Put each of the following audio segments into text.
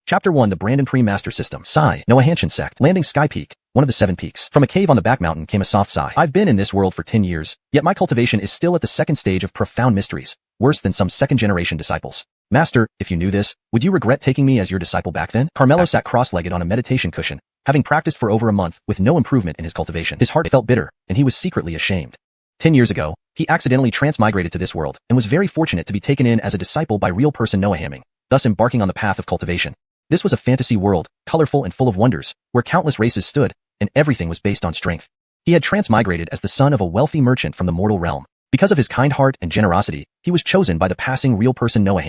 Chapter 1 The Brandon Pre-Master System. Sigh. Xianxia sect. Landing Sky Peak. One of the 7 peaks. From a cave on the back mountain came a soft sigh. I've been in this world for 10 years, yet my cultivation is still at the second stage of profound mysteries, worse than some second-generation disciples. Master, if you knew this, would you regret taking me as your disciple back then? Carmelo sat cross-legged on a meditation cushion, having practiced for over a month with no improvement in his cultivation. His heart felt bitter, and he was secretly ashamed. 10 years ago, he accidentally transmigrated to this world and was very fortunate to be taken in as a disciple by real person Noah, thus embarking on the path of cultivation. This was a fantasy world, colorful and full of wonders, where countless races stood, and everything was based on strength. He had transmigrated as the son of a wealthy merchant from the mortal realm. Because of his kind heart and generosity, he was chosen by the passing real person Noah.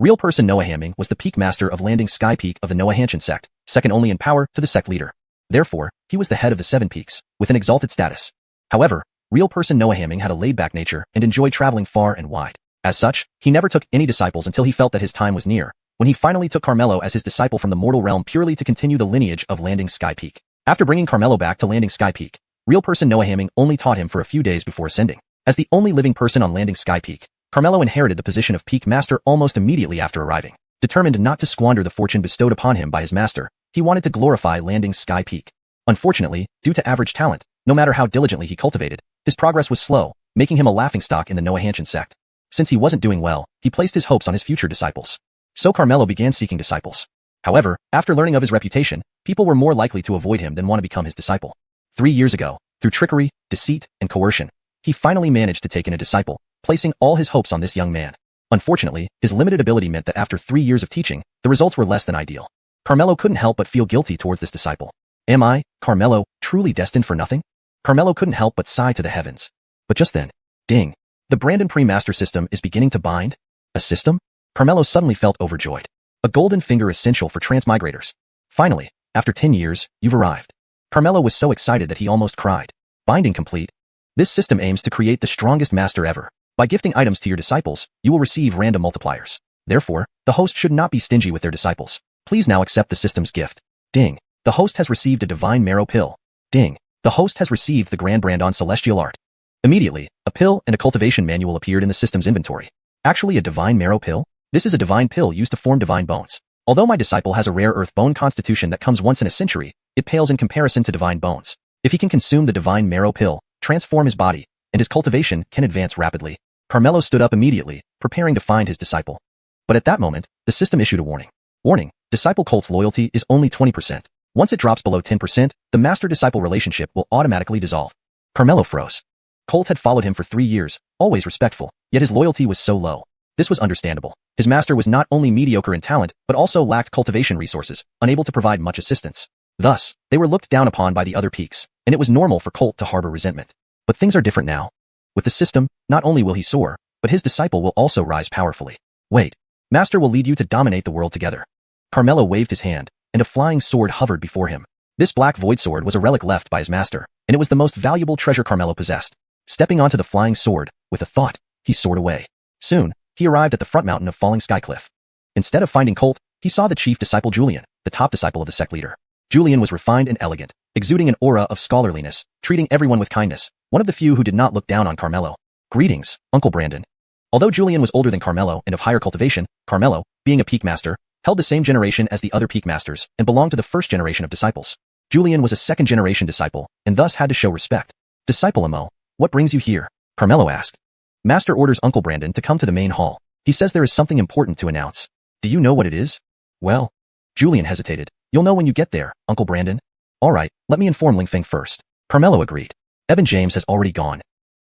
Real person Noah was the peak master of Landing Sky Peak of the Xianxia sect, second only in power to the sect leader. Therefore, he was the head of the 7 peaks, with an exalted status. However, real person Noah had a laid-back nature and enjoyed traveling far and wide. As such, he never took any disciples until he felt that his time was near, when he finally took Carmelo as his disciple from the mortal realm purely to continue the lineage of Landing Sky Peak. After bringing Carmelo back to Landing Sky Peak, real person Noah only taught him for a few days before ascending. As the only living person on Landing Sky Peak, Carmelo inherited the position of Peak Master almost immediately after arriving. Determined not to squander the fortune bestowed upon him by his master, he wanted to glorify Landing Sky Peak. Unfortunately, due to average talent, no matter how diligently he cultivated, his progress was slow, making him a laughingstock in the Xianxia sect. Since he wasn't doing well, he placed his hopes on his future disciples. So Carmelo began seeking disciples. However, after learning of his reputation, people were more likely to avoid him than want to become his disciple. 3 years ago, through trickery, deceit, and coercion, he finally managed to take in a disciple, placing all his hopes on this young man. Unfortunately, his limited ability meant that after 3 years of teaching, the results were less than ideal. Carmelo couldn't help but feel guilty towards this disciple. Am I, Carmelo, truly destined for nothing? Carmelo couldn't help but sigh to the heavens. But just then, ding. The Brandon Pre-Master System is beginning to bind? A system? Carmelo suddenly felt overjoyed. A golden finger essential for transmigrators. Finally, after 10 years, you've arrived. Carmelo was so excited that he almost cried. Binding complete. This system aims to create the strongest master ever. By gifting items to your disciples, you will receive random multipliers. Therefore, the host should not be stingy with their disciples. Please now accept the system's gift. Ding. The host has received a divine marrow pill. Ding. The host has received the Grand Brand Celestial Art. Immediately, a pill and a cultivation manual appeared in the system's inventory. Actually, a divine marrow pill? This is a divine pill used to form divine bones. Although my disciple has a rare earth bone constitution that comes once in a century, it pales in comparison to divine bones. If he can consume the divine marrow pill, transform his body, and his cultivation can advance rapidly. Carmelo stood up immediately, preparing to find his disciple. But at that moment, the system issued a warning. Warning, disciple cult's loyalty is only 20%. Once it drops below 10%, the master-disciple relationship will automatically dissolve. Carmelo froze. Colt had followed him for 3 years, always respectful, yet his loyalty was so low. This was understandable. His master was not only mediocre in talent, but also lacked cultivation resources, unable to provide much assistance. Thus, they were looked down upon by the other peaks, and it was normal for Colt to harbor resentment. But things are different now. With the system, not only will he soar, but his disciple will also rise powerfully. Wait. Master will lead you to dominate the world together. Carmelo waved his hand, and a flying sword hovered before him. This black void sword was a relic left by his master, and it was the most valuable treasure Carmelo possessed. Stepping onto the flying sword, with a thought, he soared away. Soon, he arrived at the front mountain of Falling Sky Cliff. Instead of finding Colt, he saw the chief disciple Julian, the top disciple of the sect leader. Julian was refined and elegant, exuding an aura of scholarliness, treating everyone with kindness, one of the few who did not look down on Carmelo. Greetings, Uncle Brandon. Although Julian was older than Carmelo and of higher cultivation, Carmelo, being a peak master, held the same generation as the other peak masters and belonged to the first generation of disciples. Julian was a second-generation disciple, and thus had to show respect. Disciple Amo, what brings you here? Carmelo asked. Master orders Uncle Brandon to come to the main hall. He says there is something important to announce. Do you know what it is? Well, Julian hesitated. You'll know when you get there, Uncle Brandon. All right, let me inform Lingfeng first. Carmelo agreed. Evan James has already gone.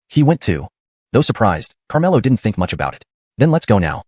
He went too. Though surprised, Carmelo didn't think much about it. Then let's go now.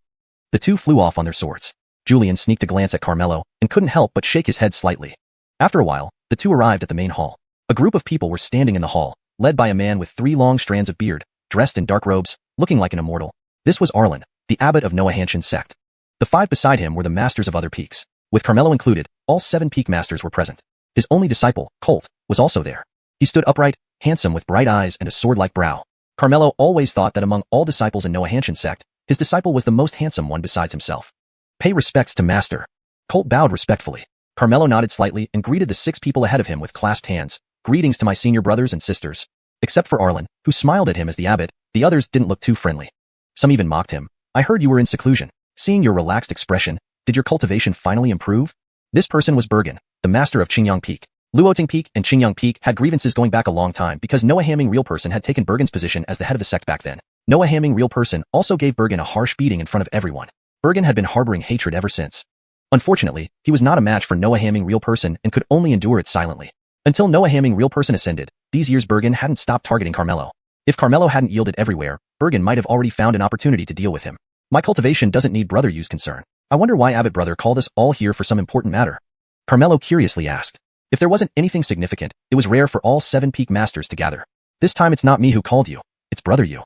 The two flew off on their swords. Julian sneaked a glance at Carmelo and couldn't help but shake his head slightly. After a while, the two arrived at the main hall. A group of people were standing in the hall, led by a man with 3 long strands of beard, dressed in dark robes, looking like an immortal. This was Arlen, the abbot of Xianxia sect. The 5 beside him were the masters of other peaks. With Carmelo included, all 7 peak masters were present. His only disciple, Colt, was also there. He stood upright, handsome with bright eyes and a sword-like brow. Carmelo always thought that among all disciples in Xianxia sect, his disciple was the most handsome one besides himself. Pay respects to master. Colt bowed respectfully. Carmelo nodded slightly and greeted the 6 people ahead of him with clasped hands. Greetings to my senior brothers and sisters. Except for Arlen, who smiled at him as the abbot, the others didn't look too friendly. Some even mocked him. I heard you were in seclusion. Seeing your relaxed expression, Did your cultivation finally improve? This person was Bergen, the master of Qingyang Peak. Luoting Peak and Qingyang Peak had grievances going back a long time because Noah Hamming Real Person had taken Bergen's position as the head of the sect back then. Noah Hamming Real Person also gave Bergen a harsh beating in front of everyone. Bergen had been harboring hatred ever since. Unfortunately, he was not a match for Noah Hamming Real Person and could only endure it silently. Until Noah Hamming Real Person ascended, these years Bergen hadn't stopped targeting Carmelo. If Carmelo hadn't yielded everywhere, Bergen might have already found an opportunity to deal with him. My cultivation doesn't need brother use concern. I wonder why Abbot brother called us all here for some important matter. Carmelo curiously asked. If there wasn't anything significant, it was rare for all 7 peak masters to gather. This time it's not me who called you, it's brother you.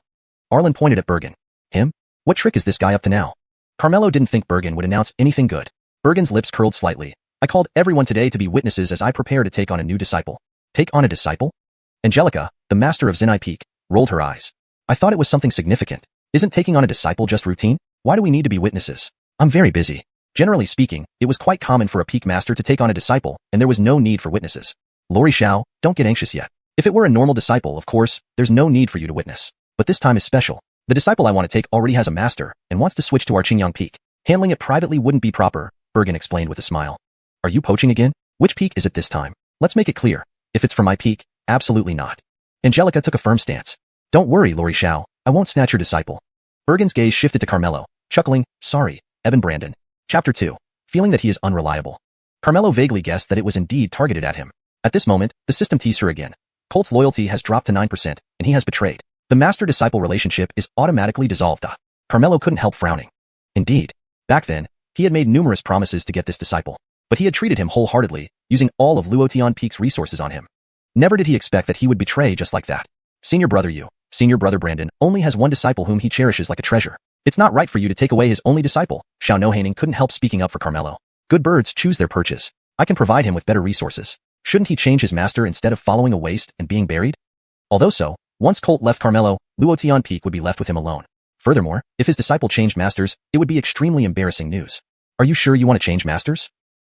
Arlen pointed at Bergen. Him? What trick is this guy up to now? Carmelo didn't think Bergen would announce anything good. Bergen's lips curled slightly. I called everyone today to be witnesses as I prepare to take on a new disciple. Take on a disciple? Angelica, the master of Zenai Peak, rolled her eyes. I thought it was something significant. Isn't taking on a disciple just routine? Why do we need to be witnesses? I'm very busy. Generally speaking, it was quite common for a peak master to take on a disciple, and there was no need for witnesses. Lori Xiao, don't get anxious yet. If it were a normal disciple, of course, there's no need for you to witness. But this time is special. The disciple I want to take already has a master, and wants to switch to our Qingyang Peak. Handling it privately wouldn't be proper, Bergen explained with a smile. Are you poaching again? Which peak is it this time? Let's make it clear. If it's for my peak, absolutely not. Angelica took a firm stance. Don't worry, Lori Xiao, I won't snatch your disciple. Bergen's gaze shifted to Carmelo, chuckling, sorry, Evan Brandon. Chapter 2. Feeling that he is unreliable. Carmelo vaguely guessed that it was indeed targeted at him. At this moment, the system teased her again. Colt's loyalty has dropped to 9%, and he has betrayed. The master-disciple relationship is automatically dissolved. Carmelo couldn't help frowning. Indeed. Back then, he had made numerous promises to get this disciple, but he had treated him wholeheartedly, using all of Luotian Peak's resources on him. Never did he expect that he would betray just like that. Senior brother Brandon, only has one disciple whom he cherishes like a treasure. It's not right for you to take away his only disciple. Xiao Nohaning couldn't help speaking up for Carmelo. Good birds choose their perches. I can provide him with better resources. Shouldn't he change his master instead of following a waste and being buried? Although so, once Colt left Carmelo, Luotian Peak would be left with him alone. Furthermore, if his disciple changed masters, it would be extremely embarrassing news. Are you sure you want to change masters?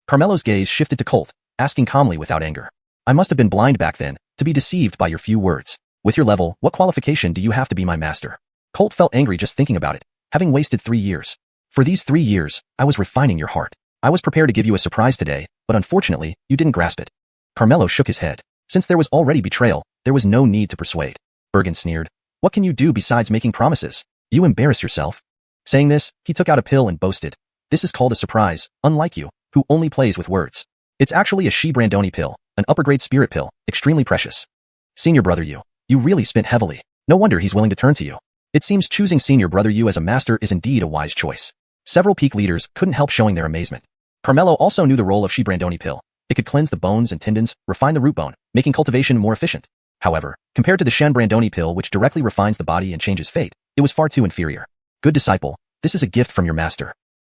Carmelo's gaze shifted to Colt, asking calmly without anger. I must have been blind back then, to be deceived by your few words. With your level, what qualification do you have to be my master? Colt felt angry just thinking about it. Having wasted 3 years. For these 3 years, I was refining your heart. I was prepared to give you a surprise today, but unfortunately, you didn't grasp it. Carmelo shook his head. Since there was already betrayal, there was no need to persuade. Bergen sneered. What can you do besides making promises? You embarrass yourself. Saying this, he took out a pill and boasted. This is called a surprise, unlike you, who only plays with words. It's actually a Shi Brandoni pill, an upper-grade spirit pill, extremely precious. Senior brother you really spent heavily. No wonder he's willing to turn to you. It seems choosing senior brother you as a master is indeed a wise choice. Several peak leaders couldn't help showing their amazement. Carmelo also knew the role of Shi Brandoni pill. It could cleanse the bones and tendons, refine the root bone, making cultivation more efficient. However, compared to the Shan Brandoni pill which directly refines the body and changes fate, it was far too inferior. Good disciple, this is a gift from your master.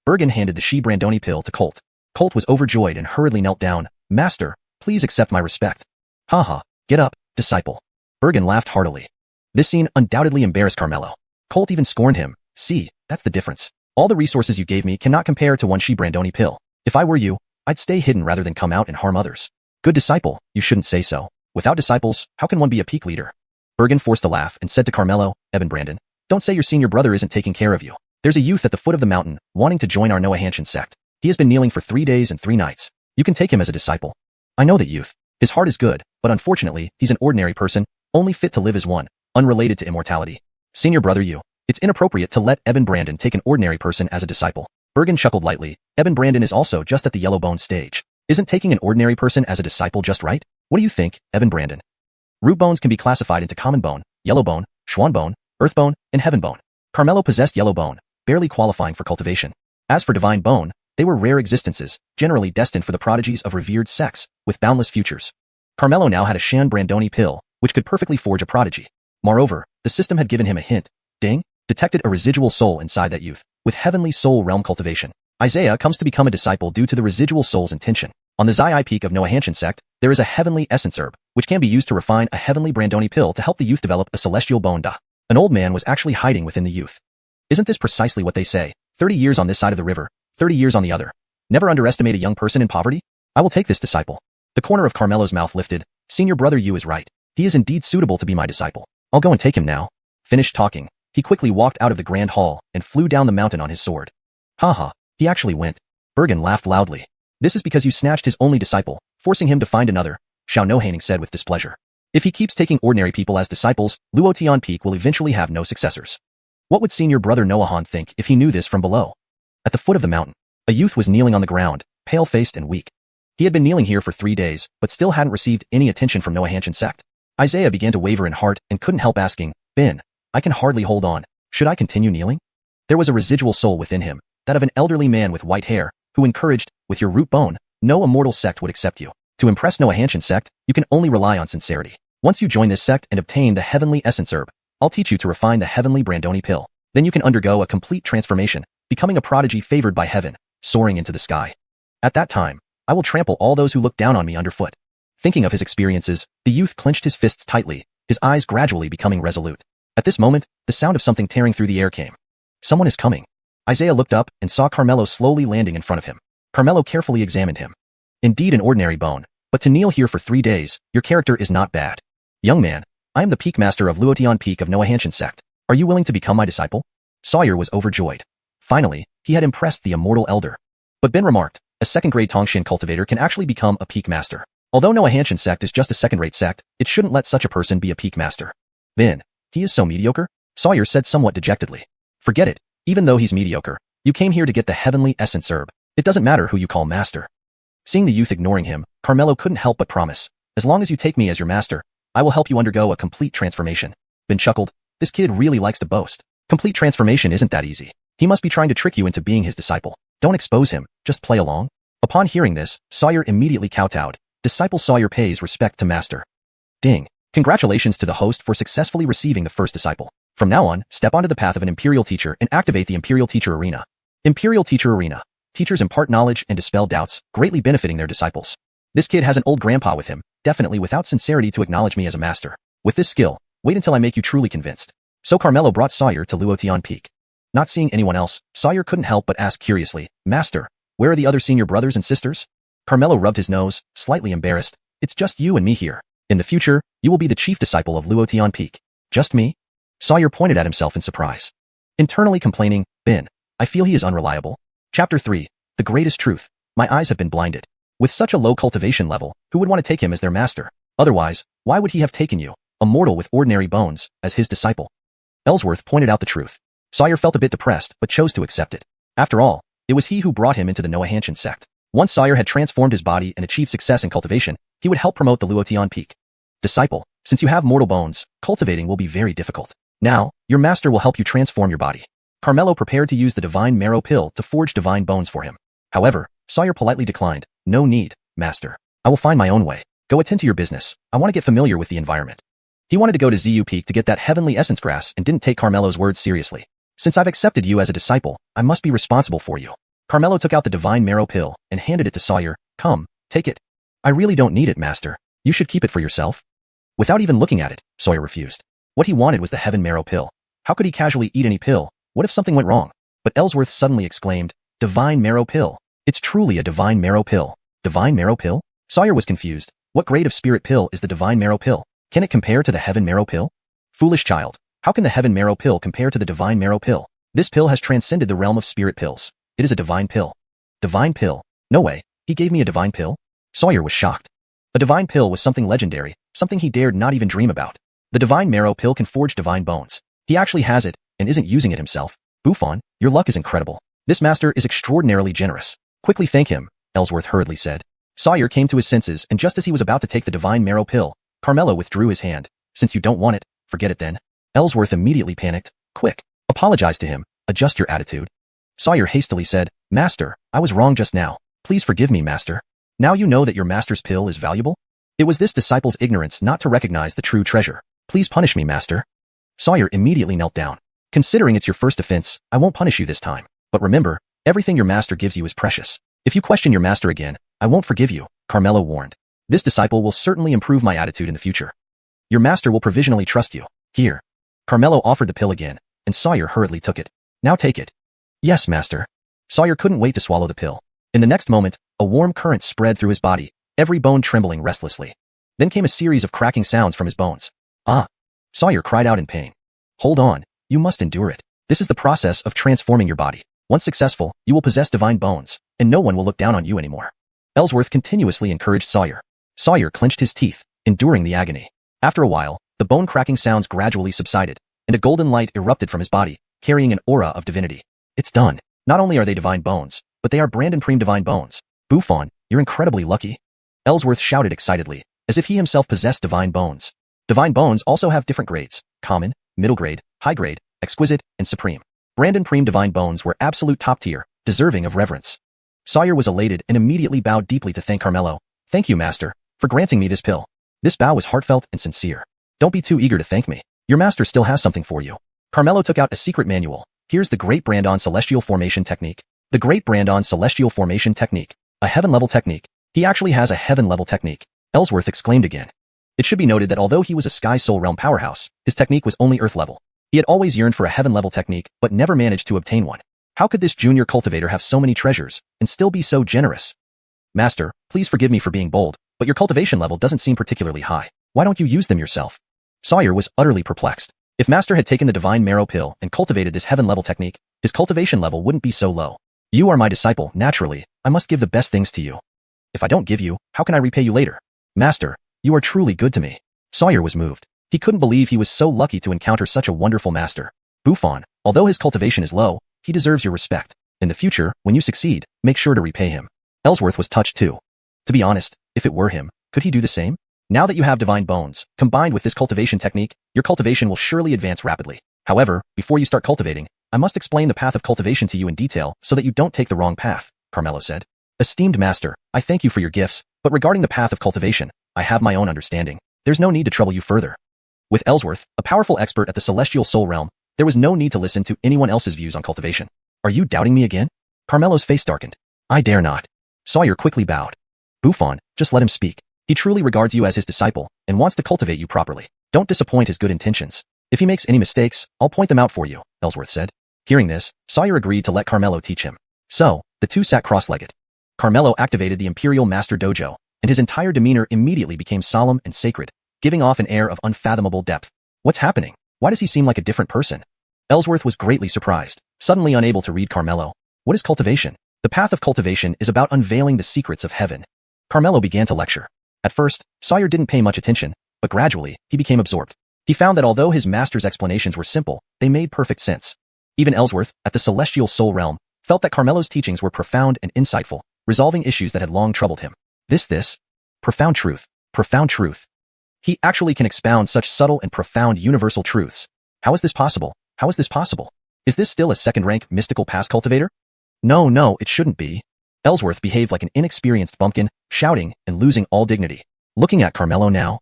Bergen handed the Shi Brandoni pill to Colt. Colt was overjoyed and hurriedly knelt down. Master, please accept my respect. Haha, get up, disciple. Bergen laughed heartily. This scene undoubtedly embarrassed Carmelo. Colt even scorned him. See, that's the difference. All the resources you gave me cannot compare to one Shi Brandoni pill. If I were you, I'd stay hidden rather than come out and harm others. Good disciple, you shouldn't say so. Without disciples, how can one be a peak leader? Bergen forced a laugh and said to Carmelo, Evan Brandon, don't say your senior brother isn't taking care of you. There's a youth at the foot of the mountain, wanting to join our Noah Hanshin sect. He has been kneeling for 3 days and 3 nights. You can take him as a disciple. I know that youth. His heart is good, but unfortunately, he's an ordinary person, only fit to live as one, unrelated to immortality. Senior brother you, it's inappropriate to let Evan Brandon take an ordinary person as a disciple. Bergen chuckled lightly. Evan Brandon is also just at the yellow bone stage. Isn't taking an ordinary person as a disciple just right? What do you think, Evan Brandon? Root bones can be classified into common bone, yellow bone, Xuan bone, earth bone, and heaven bone. Carmelo possessed yellow bone, barely qualifying for cultivation. As for divine bone, they were rare existences, generally destined for the prodigies of revered sects, with boundless futures. Carmelo now had a Shan Brandoni pill, which could perfectly forge a prodigy. Moreover, the system had given him a hint. Ding, detected a residual soul inside that youth, with heavenly soul realm cultivation. Isaiah comes to become a disciple due to the residual soul's intention. On the Zai peak of Noah Hanshin sect, there is a heavenly essence herb, which can be used to refine a heavenly Brandoni pill to help the youth develop a celestial bone da. An old man was actually hiding within the youth. Isn't this precisely what they say? 30 years on this side of the river, 30 years on the other. Never underestimate a young person in poverty? I will take this disciple. The corner of Carmelo's mouth lifted. Senior brother you is right. He is indeed suitable to be my disciple. I'll go and take him now. Finished talking, he quickly walked out of the grand hall and flew down the mountain on his sword. Haha, he actually went. Bergen laughed loudly. This is because you snatched his only disciple, forcing him to find another, Xiao Nohaning said with displeasure. If he keeps taking ordinary people as disciples, Luo Tian Peak will eventually have no successors. What would senior brother Noahan think if he knew this from below? At the foot of the mountain, a youth was kneeling on the ground, pale-faced and weak. He had been kneeling here for 3 days, but still hadn't received any attention from Noahanshan sect. Isaiah began to waver in heart and couldn't help asking, Ben, I can hardly hold on. Should I continue kneeling? There was a residual soul within him, that of an elderly man with white hair, who encouraged, with your root bone, no immortal sect would accept you. To impress Noahanshan sect, you can only rely on sincerity. Once you join this sect and obtain the heavenly essence herb, I'll teach you to refine the heavenly Brandoni pill. Then you can undergo a complete transformation, becoming a prodigy favored by heaven, soaring into the sky. At that time, I will trample all those who look down on me underfoot. Thinking of his experiences, the youth clenched his fists tightly, his eyes gradually becoming resolute. At this moment, the sound of something tearing through the air came. Someone is coming. Isaiah looked up and saw Carmelo slowly landing in front of him. Carmelo carefully examined him. Indeed an ordinary bone, but to kneel here for 3 days, your character is not bad. Young man, I am the Peak Master of Luotian Peak of Noahanshan sect. Are you willing to become my disciple? Sawyer was overjoyed. Finally, he had impressed the immortal elder. But Ben remarked, a second-grade Tongshin cultivator can actually become a Peak Master. Although Noahanshan sect is just a second-rate sect, it shouldn't let such a person be a Peak Master. Ben, he is so mediocre? Sawyer said somewhat dejectedly. Forget it, even though he's mediocre. You came here to get the heavenly essence herb. It doesn't matter who you call master. Seeing the youth ignoring him, Carmelo couldn't help but promise. As long as you take me as your master, I will help you undergo a complete transformation. Ben chuckled. This kid really likes to boast. Complete transformation isn't that easy. He must be trying to trick you into being his disciple. Don't expose him, just play along. Upon hearing this, Sawyer immediately kowtowed. Disciple Sawyer pays respect to master. Ding. Congratulations to the host for successfully receiving the first disciple. From now on, step onto the path of an Imperial Teacher and activate the Imperial Teacher Arena. Imperial Teacher Arena. Teachers impart knowledge and dispel doubts, greatly benefiting their disciples. This kid has an old grandpa with him, definitely without sincerity to acknowledge me as a master. With this skill, wait until I make you truly convinced. So Carmelo brought Sawyer to Luotian Peak. Not seeing anyone else, Sawyer couldn't help but ask curiously, Master, where are the other senior brothers and sisters? Carmelo rubbed his nose, slightly embarrassed. It's just you and me here. In the future, you will be the chief disciple of Luotian Peak. Just me? Sawyer pointed at himself in surprise. Internally complaining, Ben, I feel he is unreliable. Chapter 3, The Greatest Truth. My eyes have been blinded. With such a low cultivation level, who would want to take him as their master? Otherwise, why would he have taken you, a mortal with ordinary bones, as his disciple? Ellsworth pointed out the truth. Sawyer felt a bit depressed, but chose to accept it. After all, it was he who brought him into the Noahanshan sect. Once Sawyer had transformed his body and achieved success in cultivation, he would help promote the Luotian Peak. Disciple, since you have mortal bones, cultivating will be very difficult. Now, your master will help you transform your body. Carmelo prepared to use the divine marrow pill to forge divine bones for him. However, Sawyer politely declined. No need, master. I will find my own way. Go attend to your business. I want to get familiar with the environment. He wanted to go to Zu Peak to get that heavenly essence grass and didn't take Carmelo's words seriously. Since I've accepted you as a disciple, I must be responsible for you. Carmelo took out the divine marrow pill and handed it to Sawyer. Come, take it. I really don't need it, master. You should keep it for yourself. Without even looking at it, Sawyer refused. What he wanted was the heaven marrow pill. How could he casually eat any pill? What if something went wrong? But Ellsworth suddenly exclaimed, Divine marrow pill. It's truly a divine marrow pill. Divine marrow pill? Sawyer was confused. What grade of spirit pill is the divine marrow pill? Can it compare to the heaven marrow pill? Foolish child. How can the heaven marrow pill compare to the divine marrow pill? This pill has transcended the realm of spirit pills. It is a divine pill. Divine pill? No way. He gave me a divine pill? Sawyer was shocked. A divine pill was something legendary, something he dared not even dream about. The divine marrow pill can forge divine bones. He actually has it, and isn't using it himself. Buffon, your luck is incredible. This master is extraordinarily generous. Quickly thank him, Ellsworth hurriedly said. Sawyer came to his senses, and just as he was about to take the divine marrow pill, Carmelo withdrew his hand. Since you don't want it, forget it then. Ellsworth immediately panicked. Quick, apologize to him, adjust your attitude. Sawyer hastily said, Master, I was wrong just now. Please forgive me, master. Now you know that your master's pill is valuable? It was this disciple's ignorance not to recognize the true treasure. Please punish me, master. Sawyer immediately knelt down. Considering it's your first offense, I won't punish you this time. But remember, everything your master gives you is precious. If you question your master again, I won't forgive you, Carmelo warned. This disciple will certainly improve my attitude in the future. Your master will provisionally trust you. Here. Carmelo offered the pill again, and Sawyer hurriedly took it. Now take it. Yes, master. Sawyer couldn't wait to swallow the pill. In the next moment, a warm current spread through his body, every bone trembling restlessly. Then came a series of cracking sounds from his bones. Ah! Sawyer cried out in pain. Hold on, you must endure it. This is the process of transforming your body. Once successful, you will possess divine bones, and no one will look down on you anymore. Ellsworth continuously encouraged Sawyer. Sawyer clenched his teeth, enduring the agony. After a while, the bone-cracking sounds gradually subsided, and a golden light erupted from his body, carrying an aura of divinity. It's done. Not only are they divine bones, but they are Brandon Prime divine bones. Buffon, you're incredibly lucky. Ellsworth shouted excitedly, as if he himself possessed divine bones. Divine bones also have different grades: common, middle grade, high grade, exquisite, and supreme. Brandon Prime divine bones were absolute top tier, deserving of reverence. Sawyer was elated and immediately bowed deeply to thank Carmelo. Thank you, master, for granting me this pill. This bow was heartfelt and sincere. Don't be too eager to thank me. Your master still has something for you. Carmelo took out a secret manual. Here's the Great Brandon Celestial Formation Technique. The Great Brandon Celestial Formation Technique. A heaven-level technique. He actually has a heaven-level technique. Ellsworth exclaimed again. It should be noted that although he was a Sky Soul Realm powerhouse, his technique was only Earth-level. He had always yearned for a heaven-level technique, but never managed to obtain one. How could this junior cultivator have so many treasures, and still be so generous? Master, please forgive me for being bold, but your cultivation level doesn't seem particularly high. Why don't you use them yourself? Sawyer was utterly perplexed. If Master had taken the Divine Marrow Pill and cultivated this heaven-level technique, his cultivation level wouldn't be so low. You are my disciple, naturally, I must give the best things to you. If I don't give you, how can I repay you later? Master, you are truly good to me. Sawyer was moved. He couldn't believe he was so lucky to encounter such a wonderful master. Buffon, although his cultivation is low, he deserves your respect. In the future, when you succeed, make sure to repay him. Ellsworth was touched too. To be honest, if it were him, could he do the same? Now that you have divine bones, combined with this cultivation technique, your cultivation will surely advance rapidly. However, before you start cultivating, I must explain the path of cultivation to you in detail so that you don't take the wrong path, Carmelo said. Esteemed master, I thank you for your gifts, but regarding the path of cultivation, I have my own understanding. There's no need to trouble you further. With Ellsworth, a powerful expert at the Celestial Soul Realm, there was no need to listen to anyone else's views on cultivation. Are you doubting me again? Carmelo's face darkened. I dare not. Sawyer quickly bowed. Buffon, just let him speak. He truly regards you as his disciple and wants to cultivate you properly. Don't disappoint his good intentions. If he makes any mistakes, I'll point them out for you, Ellsworth said. Hearing this, Sawyer agreed to let Carmelo teach him. So, the two sat cross-legged. Carmelo activated the Imperial Master Dojo, and his entire demeanor immediately became solemn and sacred, giving off an air of unfathomable depth. What's happening? Why does he seem like a different person? Ellsworth was greatly surprised, suddenly unable to read Carmelo. What is cultivation? The path of cultivation is about unveiling the secrets of heaven. Carmelo began to lecture. At first, Sawyer didn't pay much attention, but gradually, he became absorbed. He found that although his master's explanations were simple, they made perfect sense. Even Ellsworth, at the Celestial Soul Realm, felt that Carmelo's teachings were profound and insightful, resolving issues that had long troubled him. Profound truth. He actually can expound such subtle and profound universal truths. How is this possible? Is this still a second-rank mystical past cultivator? No, it shouldn't be. Ellsworth behaved like an inexperienced bumpkin, shouting and losing all dignity. Looking at Carmelo now,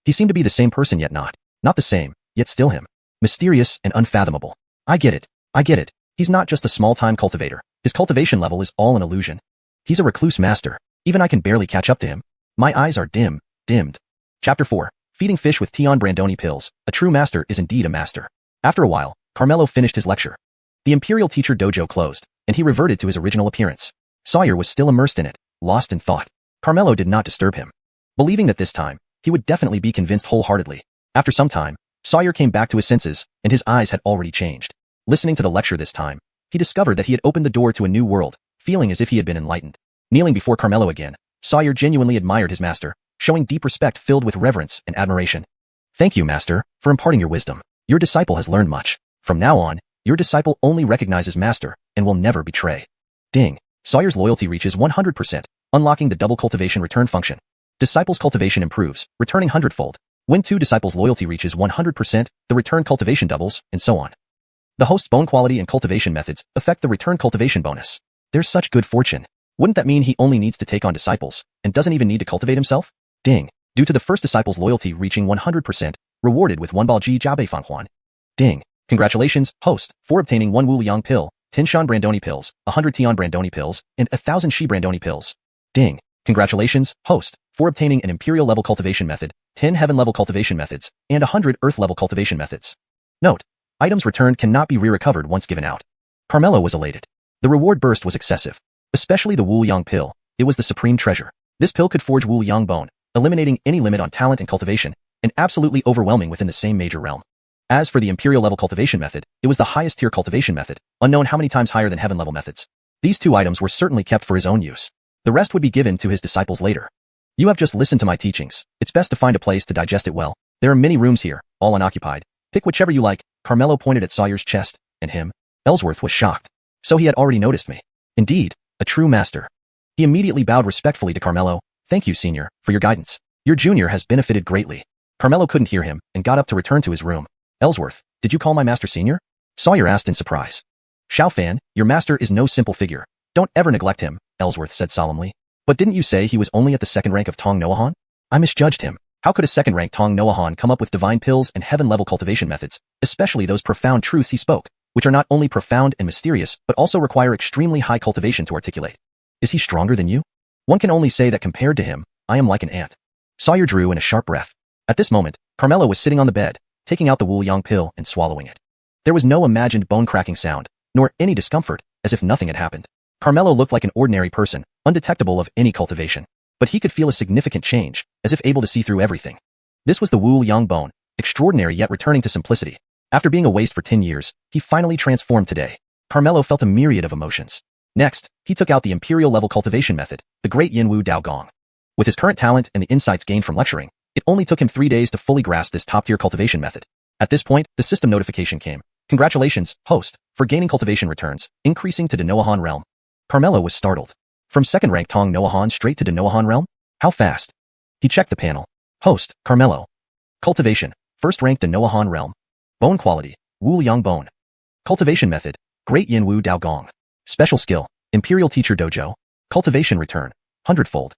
he seemed to be the same person yet not the same, yet still him. Mysterious and unfathomable. I get it. He's not just a small-time cultivator. His cultivation level is all an illusion. He's a recluse master. Even I can barely catch up to him. My eyes are dimmed. Chapter 4. Feeding fish with Tion Brandoni pills. A true master is indeed a master. After a while, Carmelo finished his lecture. The Imperial Teacher Dojo closed, and he reverted to his original appearance. Sawyer was still immersed in it, lost in thought. Carmelo did not disturb him, believing that this time, he would definitely be convinced wholeheartedly. After some time, Sawyer came back to his senses, and his eyes had already changed. Listening to the lecture this time, he discovered that he had opened the door to a new world, feeling as if he had been enlightened. Kneeling before Carmelo again, Sawyer genuinely admired his master, showing deep respect filled with reverence and admiration. Thank you, master, for imparting your wisdom. Your disciple has learned much. From now on, your disciple only recognizes master and will never betray. Ding. Sawyer's loyalty reaches 100%, unlocking the double cultivation return function. Disciple's cultivation improves, returning 100-fold. When two disciples' loyalty reaches 100%, the return cultivation doubles, and so on. The host's bone quality and cultivation methods affect the return cultivation bonus. There's such good fortune. Wouldn't that mean he only needs to take on disciples, and doesn't even need to cultivate himself? Ding. Due to the first disciple's loyalty reaching 100%, rewarded with 1 Balji Jiabe Fanhuan. Ding. Congratulations, host, for obtaining 1 Wu Liang pill, 10 Shan Brandoni pills, 100 Tian Brandoni pills, and 1,000 Shi Brandoni pills. Ding. Congratulations, host, for obtaining an Imperial level cultivation method, 10 Heaven level cultivation methods, and 100 Earth level cultivation methods. Note. Items returned cannot be re-recovered once given out. Carmelo was elated. The reward burst was excessive. Especially the Wu Liang pill. It was the supreme treasure. This pill could forge Wu Liang bone, eliminating any limit on talent and cultivation, and absolutely overwhelming within the same major realm. As for the Imperial level cultivation method, it was the highest tier cultivation method, unknown how many times higher than Heaven level methods. These 2 items were certainly kept for his own use. The rest would be given to his disciples later. You have just listened to my teachings. It's best to find a place to digest it well. There are many rooms here, all unoccupied. Pick whichever you like. Carmelo pointed at Sawyer's chest, and him. Ellsworth was shocked. So he had already noticed me. Indeed, a true master. He immediately bowed respectfully to Carmelo. Thank you, senior, for your guidance. Your junior has benefited greatly. Carmelo couldn't hear him and got up to return to his room. Ellsworth, did you call my master senior? Sawyer asked in surprise. Xiaofan, your master is no simple figure. Don't ever neglect him, Ellsworth said solemnly. But didn't you say he was only at the 2nd rank of Tong Noahan? I misjudged him. How could a 2nd rank Tong Noahan come up with divine pills and heaven-level cultivation methods, especially those profound truths he spoke, which are not only profound and mysterious, but also require extremely high cultivation to articulate? Is he stronger than you? One can only say that compared to him, I am like an ant. Sawyer drew in a sharp breath. At this moment, Carmelo was sitting on the bed, taking out the Wuliang pill and swallowing it. There was no imagined bone-cracking sound, nor any discomfort, as if nothing had happened. Carmelo looked like an ordinary person, undetectable of any cultivation. But he could feel a significant change, as if able to see through everything. This was the Wuliang bone, extraordinary yet returning to simplicity. After being a waste for 10 years, he finally transformed today. Carmelo felt a myriad of emotions. Next, he took out the Imperial level cultivation method, the Great Yinwu Dao Gong. With his current talent and the insights gained from lecturing, it only took him 3 days to fully grasp this top-tier cultivation method. At this point, the system notification came. Congratulations, host, for gaining cultivation returns, increasing to the Noahan realm. Carmelo was startled. From 2nd rank Tong Noahan straight to the Noahan realm? How fast? He checked the panel. Host, Carmelo. Cultivation, 1st rank to Noahan realm. Bone quality, Wuliang bone. Cultivation method, Great Yinwu Dao Gong. Special skill, Imperial Teacher Dojo. Cultivation return, 100-fold.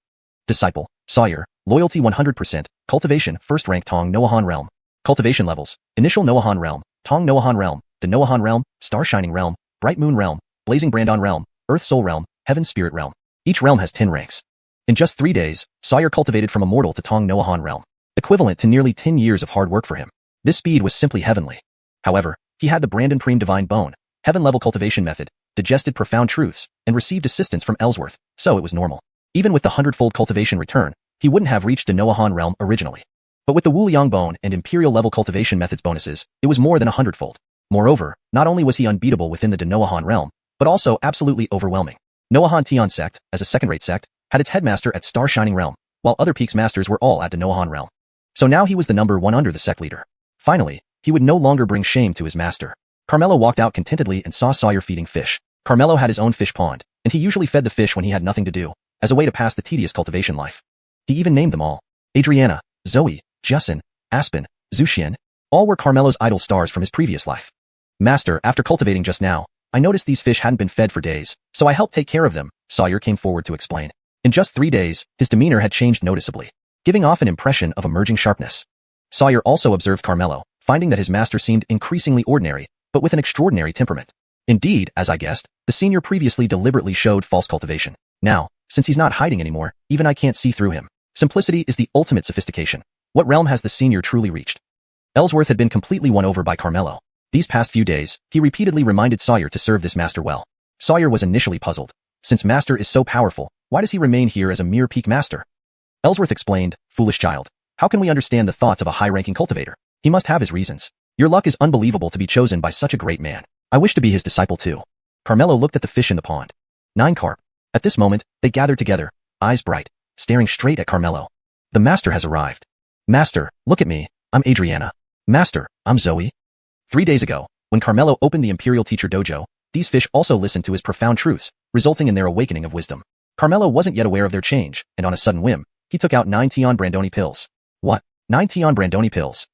Disciple, Sawyer, loyalty 100%, cultivation, 1st rank Tong Noahan realm. Cultivation levels, initial Noahan realm, Tong Noahan realm, the Noahan realm, Star Shining realm, Bright Moon realm, Blazing Brandon realm, Earth Soul realm, Heaven Spirit realm. Each realm has 10 ranks. In just 3 days, Sawyer cultivated from immortal to Tong Noahan realm, equivalent to nearly 10 years of hard work for him. This speed was simply heavenly. However, he had the Brandon Preem Divine Bone, heaven-level cultivation method, digested profound truths, and received assistance from Ellsworth, so it was normal. Even with the 100-fold cultivation return, he wouldn't have reached the Noahan realm originally. But with the Wuliang Bone and Imperial-level cultivation methods bonuses, it was more than 100-fold. Moreover, not only was he unbeatable within the Noahan realm, but also absolutely overwhelming. Noahan Tian sect, as a 2nd-rate sect, had its headmaster at Star Shining realm, while other peaks masters were all at the Noahan realm. So now he was the number 1 under the sect leader. Finally, he would no longer bring shame to his master. Carmelo walked out contentedly and saw Sawyer feeding fish. Carmelo had his own fish pond, and he usually fed the fish when he had nothing to do, as a way to pass the tedious cultivation life. He even named them all. Adriana, Zoe, Justin, Aspen, Zuxian, all were Carmelo's idol stars from his previous life. Master, after cultivating just now, I noticed these fish hadn't been fed for days, so I helped take care of them, Sawyer came forward to explain. In just 3 days, his demeanor had changed noticeably, giving off an impression of emerging sharpness. Sawyer also observed Carmelo, finding that his master seemed increasingly ordinary, but with an extraordinary temperament. Indeed, as I guessed, the senior previously deliberately showed false cultivation. Now, since he's not hiding anymore, even I can't see through him. Simplicity is the ultimate sophistication. What realm has the senior truly reached? Ellsworth had been completely won over by Carmelo. These past few days, he repeatedly reminded Sawyer to serve this master well. Sawyer was initially puzzled. Since master is so powerful, why does he remain here as a mere peak master? Ellsworth explained, foolish child. How can we understand the thoughts of a high-ranking cultivator? He must have his reasons. Your luck is unbelievable to be chosen by such a great man. I wish to be his disciple too. Carmelo looked at the fish in the pond. 9 carp. At this moment, they gathered together, eyes bright, staring straight at Carmelo. The master has arrived. Master, look at me. I'm Adriana. Master, I'm Zoe. 3 days ago, when Carmelo opened the Imperial Teacher Dojo, these fish also listened to his profound truths, resulting in their awakening of wisdom. Carmelo wasn't yet aware of their change, and on a sudden whim, he took out 9 Tion Brandoni pills. What? 9 Tion Brandoni pills?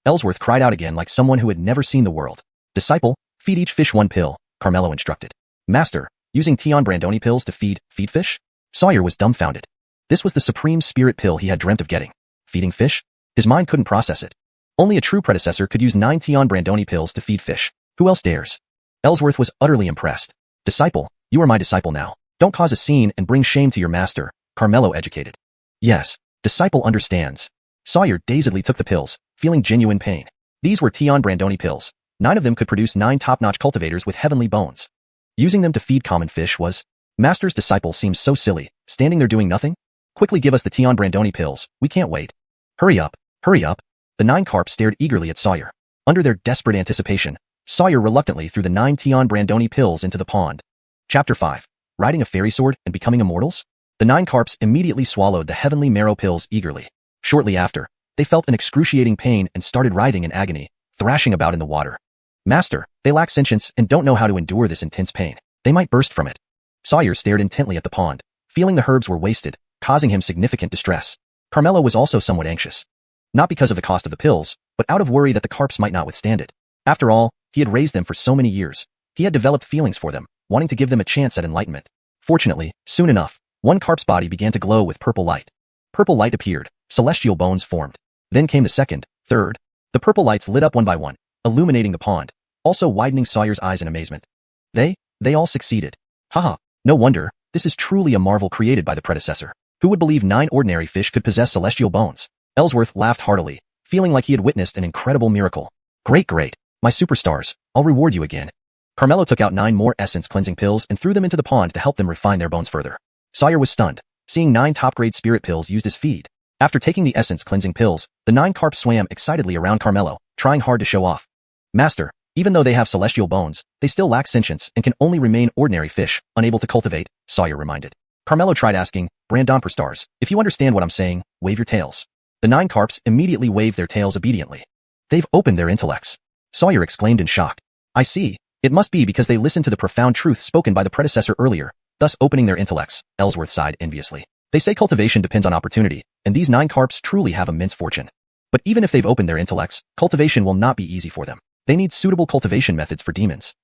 Ellsworth cried out again like someone who had never seen the world. Disciple, feed each fish 1 pill, Carmelo instructed. Master, using Tion Brandoni pills to feed fish? Sawyer was dumbfounded. This was the supreme spirit pill he had dreamt of getting. Feeding fish? His mind couldn't process it. Only a true predecessor could use 9 Tion Brandoni pills to feed fish. Who else dares? Ellsworth was utterly impressed. Disciple, you are my disciple now. Don't cause a scene and bring shame to your master, Carmelo educated. Yes, disciple understands. Sawyer dazedly took the pills, feeling genuine pain. These were Tion Brandoni pills. 9 of them could produce 9 top-notch cultivators with heavenly bones. Using them to feed common fish was... Master's disciple seems so silly, standing there doing nothing? Quickly give us the Tion Brandoni pills, we can't wait. Hurry up, hurry up. The 9 carp stared eagerly at Sawyer. Under their desperate anticipation, Sawyer reluctantly threw the 9 Tian Brandoni pills into the pond. Chapter 5. Riding a fairy sword and becoming immortals? The 9 carps immediately swallowed the heavenly marrow pills eagerly. Shortly after, they felt an excruciating pain and started writhing in agony, thrashing about in the water. Master, they lack sentience and don't know how to endure this intense pain. They might burst from it. Sawyer stared intently at the pond, feeling the herbs were wasted, causing him significant distress. Carmelo was also somewhat anxious. Not because of the cost of the pills, but out of worry that the carps might not withstand it. After all, he had raised them for so many years. He had developed feelings for them, wanting to give them a chance at enlightenment. Fortunately, soon enough, one carp's body began to glow with purple light. Purple light appeared, celestial bones formed. Then came the second, third. The purple lights lit up one by one, illuminating the pond, also widening Sawyer's eyes in amazement. They all succeeded. Haha, no wonder, this is truly a marvel created by the predecessor. Who would believe 9 ordinary fish could possess celestial bones? Ellsworth laughed heartily, feeling like he had witnessed an incredible miracle. Great, my superstars, I'll reward you again. Carmelo took out 9 more essence cleansing pills and threw them into the pond to help them refine their bones further. Sawyer was stunned, seeing 9 top-grade spirit pills used as feed. After taking the essence cleansing pills, the 9 carps swam excitedly around Carmelo, trying hard to show off. Master, even though they have celestial bones, they still lack sentience and can only remain ordinary fish, unable to cultivate, Sawyer reminded. Carmelo tried asking, Brandon stars, if you understand what I'm saying, wave your tails. The 9 carps immediately waved their tails obediently. They've opened their intellects. Sawyer exclaimed in shock. I see. It must be because they listened to the profound truth spoken by the predecessor earlier, thus opening their intellects, Ellsworth sighed enviously. They say cultivation depends on opportunity, and these 9 carps truly have immense fortune. But even if they've opened their intellects, cultivation will not be easy for them. They need suitable cultivation methods for demons.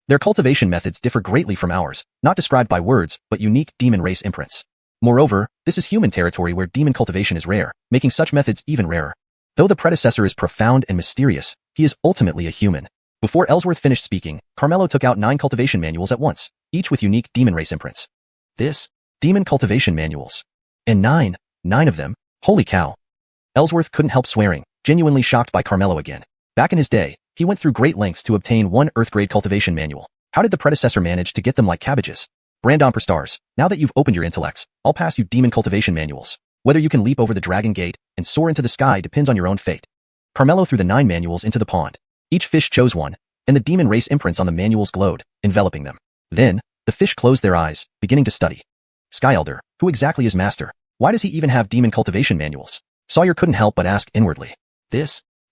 Their cultivation methods differ greatly from ours, not described by words, but unique demon race imprints. Moreover, this is human territory where demon cultivation is rare, making such methods even rarer. Though the predecessor is profound and mysterious, he is ultimately a human. Before Ellsworth finished speaking, Carmelo took out 9 cultivation manuals at once, each with unique demon race imprints. Demon cultivation manuals. And 9 of them? Holy cow. Ellsworth couldn't help swearing, genuinely shocked by Carmelo again. Back in his day, he went through great lengths to obtain 1 Earth-grade cultivation manual. How did the predecessor manage to get them like cabbages? Brandon stars, now that you've opened your intellects, I'll pass you demon cultivation manuals. Whether you can leap over the dragon gate and soar into the sky depends on your own fate. Carmelo threw the 9 manuals into the pond. Each fish chose one, and the demon race imprints on the manuals glowed, enveloping them. Then, the fish closed their eyes, beginning to study. Sky Elder, who exactly is master? Why does he even have demon cultivation manuals? Sawyer couldn't help but ask inwardly.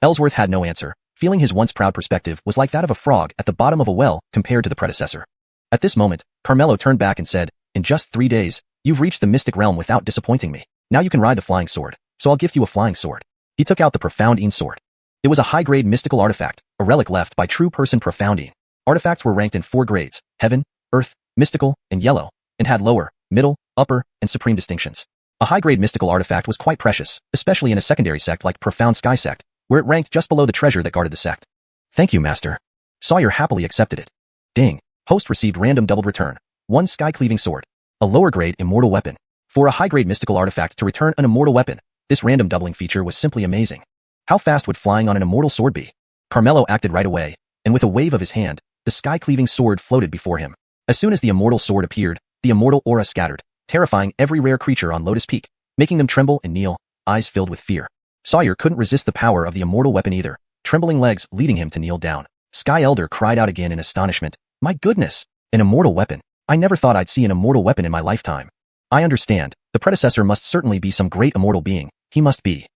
Ellsworth had no answer, feeling his once proud perspective was like that of a frog at the bottom of a well compared to the predecessor. At this moment, Carmelo turned back and said, in just 3 days, you've reached the mystic realm without disappointing me. Now you can ride the flying sword, so I'll gift you a flying sword. He took out the Profound sword. It was a high-grade mystical artifact, a relic left by true person Profound. Artifacts were ranked in 4 grades, heaven, earth, mystical, and yellow, and had lower, middle, upper, and supreme distinctions. A high-grade mystical artifact was quite precious, especially in a secondary sect like Profound Sky Sect, where it ranked just below the treasure that guarded the sect. Thank you, Master. Sawyer happily accepted it. Ding. Host received random doubled return. 1 sky-cleaving sword. A lower-grade immortal weapon. For a high-grade mystical artifact to return an immortal weapon, this random doubling feature was simply amazing. How fast would flying on an immortal sword be? Carmelo acted right away, and with a wave of his hand, the sky-cleaving sword floated before him. As soon as the immortal sword appeared, the immortal aura scattered, terrifying every rare creature on Lotus Peak, making them tremble and kneel, eyes filled with fear. Sawyer couldn't resist the power of the immortal weapon either, trembling legs leading him to kneel down. Sky Elder cried out again in astonishment. My goodness! An immortal weapon. I never thought I'd see an immortal weapon in my lifetime. I understand. The predecessor must certainly be some great immortal being. He must be.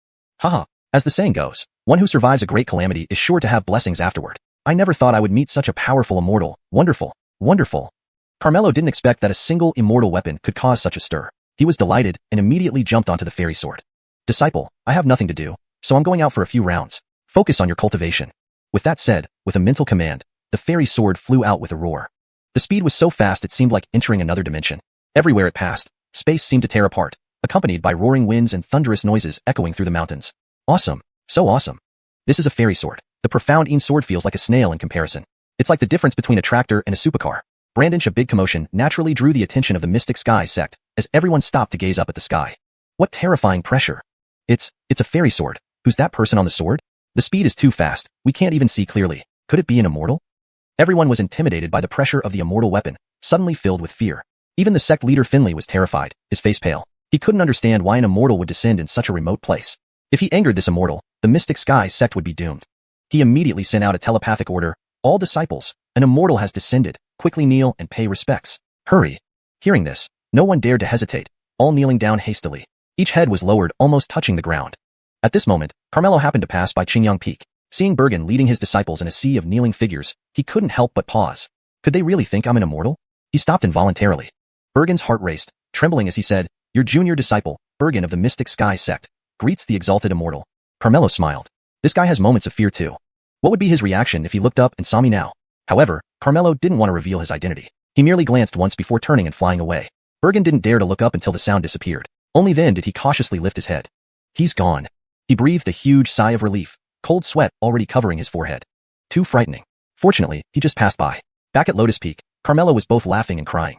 Haha. As the saying goes, one who survives a great calamity is sure to have blessings afterward. I never thought I would meet such a powerful immortal. Wonderful. Wonderful. Carmelo didn't expect that a single immortal weapon could cause such a stir. He was delighted and immediately jumped onto the fairy sword. Disciple, I have nothing to do, so I'm going out for a few rounds. Focus on your cultivation. With that said, with a mental command, the fairy sword flew out with a roar. The speed was so fast it seemed like entering another dimension. Everywhere it passed, space seemed to tear apart, accompanied by roaring winds and thunderous noises echoing through the mountains. Awesome. So awesome. This is a fairy sword. The Profound sword feels like a snail in comparison. It's like the difference between a tractor and a supercar. A big commotion naturally drew the attention of the Mystic Sky sect, as everyone stopped to gaze up at the sky. What terrifying pressure. It's a fairy sword. Who's that person on the sword? The speed is too fast, we can't even see clearly. Could it be an immortal? Everyone was intimidated by the pressure of the immortal weapon, suddenly filled with fear. Even the sect leader Finley was terrified, his face pale. He couldn't understand why an immortal would descend in such a remote place. If he angered this immortal, the Mystic Sky sect would be doomed. He immediately sent out a telepathic order. All disciples, an immortal has descended. Quickly kneel and pay respects. Hurry. Hearing this, no one dared to hesitate, all kneeling down hastily. Each head was lowered, almost touching the ground. At this moment, Carmelo happened to pass by Qingyang Peak. Seeing Bergen leading his disciples in a sea of kneeling figures, he couldn't help but pause. Could they really think I'm an immortal? He stopped involuntarily. Bergen's heart raced, trembling as he said, "Your junior disciple, Bergen of the Mystic Sky sect, greets the exalted immortal." Carmelo smiled. This guy has moments of fear too. What would be his reaction if he looked up and saw me now? However, Carmelo didn't want to reveal his identity. He merely glanced once before turning and flying away. Bergen didn't dare to look up until the sound disappeared. Only then did he cautiously lift his head. He's gone. He breathed a huge sigh of relief, cold sweat already covering his forehead. Too frightening. Fortunately, he just passed by. Back at Lotus Peak, Carmelo was both laughing and crying.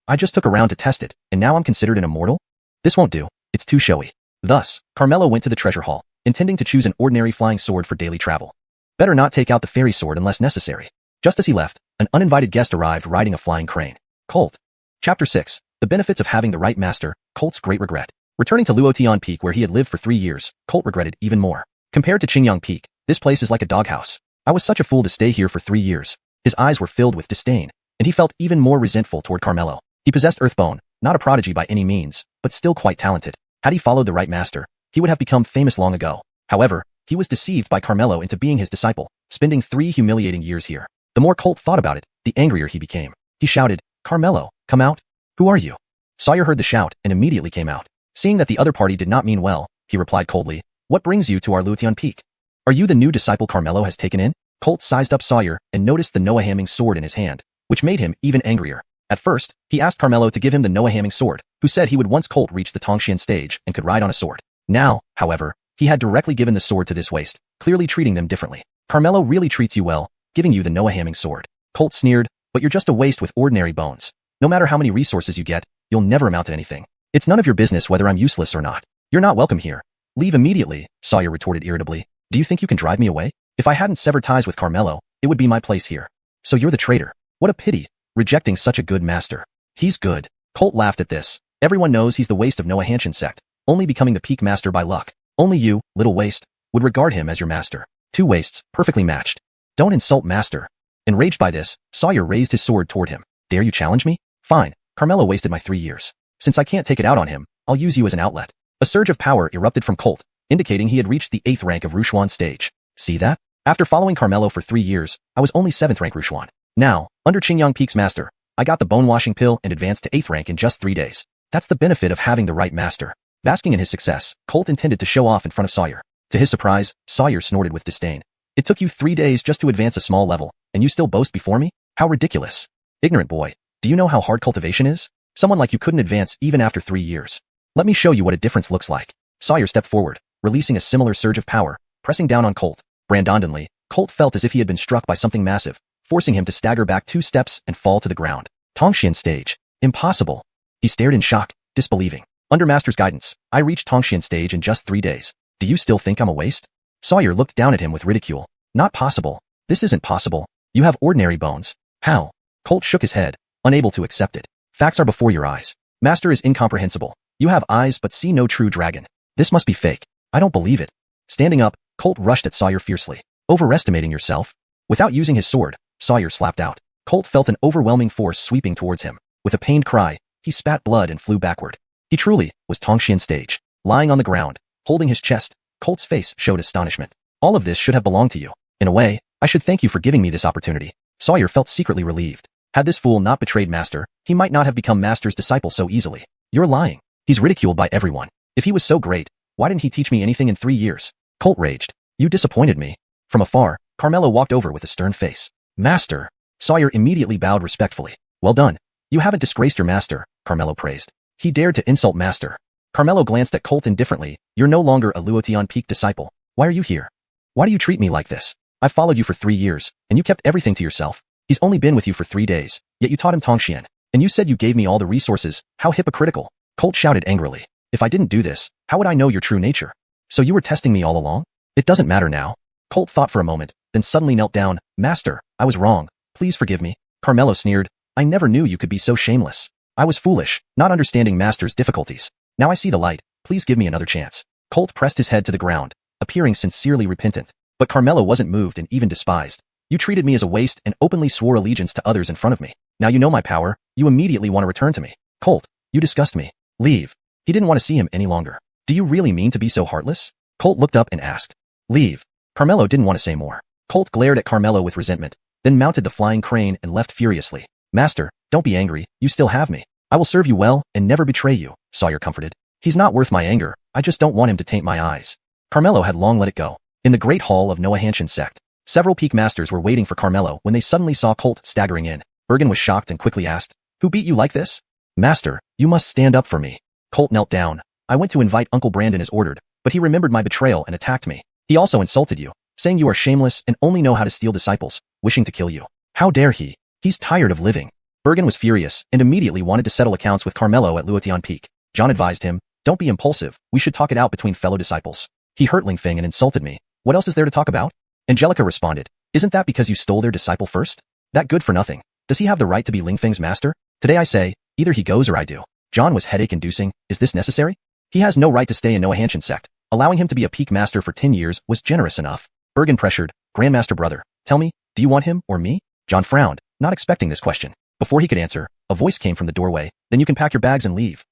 I just took a round to test it, and now I'm considered an immortal? This won't do. It's too showy. Thus, Carmelo went to the treasure hall, intending to choose an ordinary flying sword for daily travel. Better not take out the fairy sword unless necessary. Just as he left, an uninvited guest arrived riding a flying crane. Colt. Chapter 6. The benefits of having the right master, Colt's great regret. Returning to Luotian Peak where he had lived for 3 years, Colt regretted even more. Compared to Qingyang Peak, this place is like a doghouse. I was such a fool to stay here for 3 years. His eyes were filled with disdain, and he felt even more resentful toward Carmelo. He possessed Earthbone, not a prodigy by any means, but still quite talented. Had he followed the right master, he would have become famous long ago. However, he was deceived by Carmelo into being his disciple, spending 3 humiliating years here. The more Colt thought about it, the angrier he became. He shouted, "Carmelo, come out. Who are you?" Sawyer heard the shout and immediately came out. Seeing that the other party did not mean well, he replied coldly, "What brings you to our Luotian Peak? Are you the new disciple Carmelo has taken in?" Colt sized up Sawyer and noticed the Noahaming sword in his hand, which made him even angrier. At first, he asked Carmelo to give him the Noahaming sword, who said he would once Colt reach the Tongxian stage and could ride on a sword. Now, however, he had directly given the sword to this waste, clearly treating them differently. "Carmelo really treats you well, giving you the Noahaming sword." Colt sneered, "But you're just a waste with ordinary bones. No matter how many resources you get, you'll never amount to anything. It's none of your business whether I'm useless or not. You're not welcome here. Leave immediately," Sawyer retorted irritably. "Do you think you can drive me away? If I hadn't severed ties with Carmelo, it would be my place here. So you're the traitor. What a pity, rejecting such a good master." "He's good." Colt laughed at this. "Everyone knows he's the waste of Noahanshan sect, only becoming the peak master by luck. Only you, little waste, would regard him as your master. 2 wastes, perfectly matched. Don't insult master." Enraged by this, Sawyer raised his sword toward him. "Dare you challenge me? Fine. Carmelo wasted my 3 years. Since I can't take it out on him, I'll use you as an outlet." A surge of power erupted from Colt, indicating he had reached the 8th rank of Rushuan stage. See that? After following Carmelo for 3 years, I was only 7th rank Rushuan. Now, under Qingyang Peak's master, I got the bone-washing pill and advanced to 8th rank in just 3 days. That's the benefit of having the right master. Basking in his success, Colt intended to show off in front of Sawyer. To his surprise, Sawyer snorted with disdain. "It took you 3 days just to advance a small level, and you still boast before me? How ridiculous. Ignorant boy, do you know how hard cultivation is? Someone like you couldn't advance even after 3 years. Let me show you what a difference looks like." Sawyer stepped forward, releasing a similar surge of power, pressing down on Colt. Brandondonly, Colt felt as if he had been struck by something massive, forcing him to stagger back 2 steps and fall to the ground. Tongxian stage. Impossible. He stared in shock, disbelieving. "Under master's guidance, I reached Tongxian stage in just 3 days. Do you still think I'm a waste?" Sawyer looked down at him with ridicule. "Not possible. This isn't possible. You have ordinary bones. How?" Colt shook his head, unable to accept it. "Facts are before your eyes. Master is incomprehensible. You have eyes but see no true dragon. This must be fake. I don't believe it." Standing up, Colt rushed at Sawyer fiercely. "Overestimating yourself?" Without using his sword, Sawyer slapped out. Colt felt an overwhelming force sweeping towards him. With a pained cry, he spat blood and flew backward. He truly was Tongxian stage. Lying on the ground, holding his chest, Colt's face showed astonishment. "All of this should have belonged to you. In a way, I should thank you for giving me this opportunity." Sawyer felt secretly relieved. Had this fool not betrayed Master, he might not have become Master's disciple so easily. "You're lying. He's ridiculed by everyone. If he was so great, why didn't he teach me anything in 3 years?" Colt raged. "You disappointed me." From afar, Carmelo walked over with a stern face. "Master." Sawyer immediately bowed respectfully. "Well done. You haven't disgraced your master," Carmelo praised. He dared to insult Master. Carmelo glanced at Colt indifferently. "You're no longer a Luotian Peak disciple. Why are you here? Why do you treat me like this? I've followed you for 3 years, and you kept everything to yourself. He's only been with you for 3 days, yet you taught him Tongxian, and you said you gave me all the resources. How hypocritical." Colt shouted angrily. "If I didn't do this, how would I know your true nature? So you were testing me all along? It doesn't matter now." Colt thought for a moment, then suddenly knelt down. "Master, I was wrong. Please forgive me." Carmelo sneered. "I never knew you could be so shameless. I was foolish, not understanding Master's difficulties. Now I see the light. Please give me another chance." Colt pressed his head to the ground, appearing sincerely repentant. But Carmelo wasn't moved and even despised. You treated me as a waste and openly swore allegiance to others in front of me. Now you know my power, you immediately want to return to me. Colt, you disgust me. Leave. He didn't want to see him any longer. Do you really mean to be so heartless? Colt looked up and asked. Leave. Carmelo didn't want to say more. Colt glared at Carmelo with resentment, then mounted the flying crane and left furiously. Master, don't be angry, you still have me. I will serve you well and never betray you, Sawyer comforted. He's not worth my anger, I just don't want him to taint my eyes. Carmelo had long let it go. In the great hall of Xianxia sect, several peak masters were waiting for Carmelo when they suddenly saw Colt staggering in. Bergen was shocked and quickly asked, Who beat you like this? Master, you must stand up for me. Colt knelt down. I went to invite Uncle Brandon as ordered, but he remembered my betrayal and attacked me. He also insulted you, saying you are shameless and only know how to steal disciples, wishing to kill you. How dare he? He's tired of living. Bergen was furious and immediately wanted to settle accounts with Carmelo at Luotian Peak. John advised him, Don't be impulsive, we should talk it out between fellow disciples. He hurt Lingfeng and insulted me. What else is there to talk about? Angelica responded, Isn't that because you stole their disciple first? That good for nothing. Does he have the right to be Lingfeng's master? Today I say, either he goes or I do. John was headache-inducing. Is this necessary? He has no right to stay in Xianxia sect. Allowing him to be a peak master for 10 years was generous enough. Bergen pressured, Grandmaster brother, tell me, do you want him or me? John frowned, not expecting this question. Before he could answer, a voice came from the doorway, Then you can pack your bags and leave.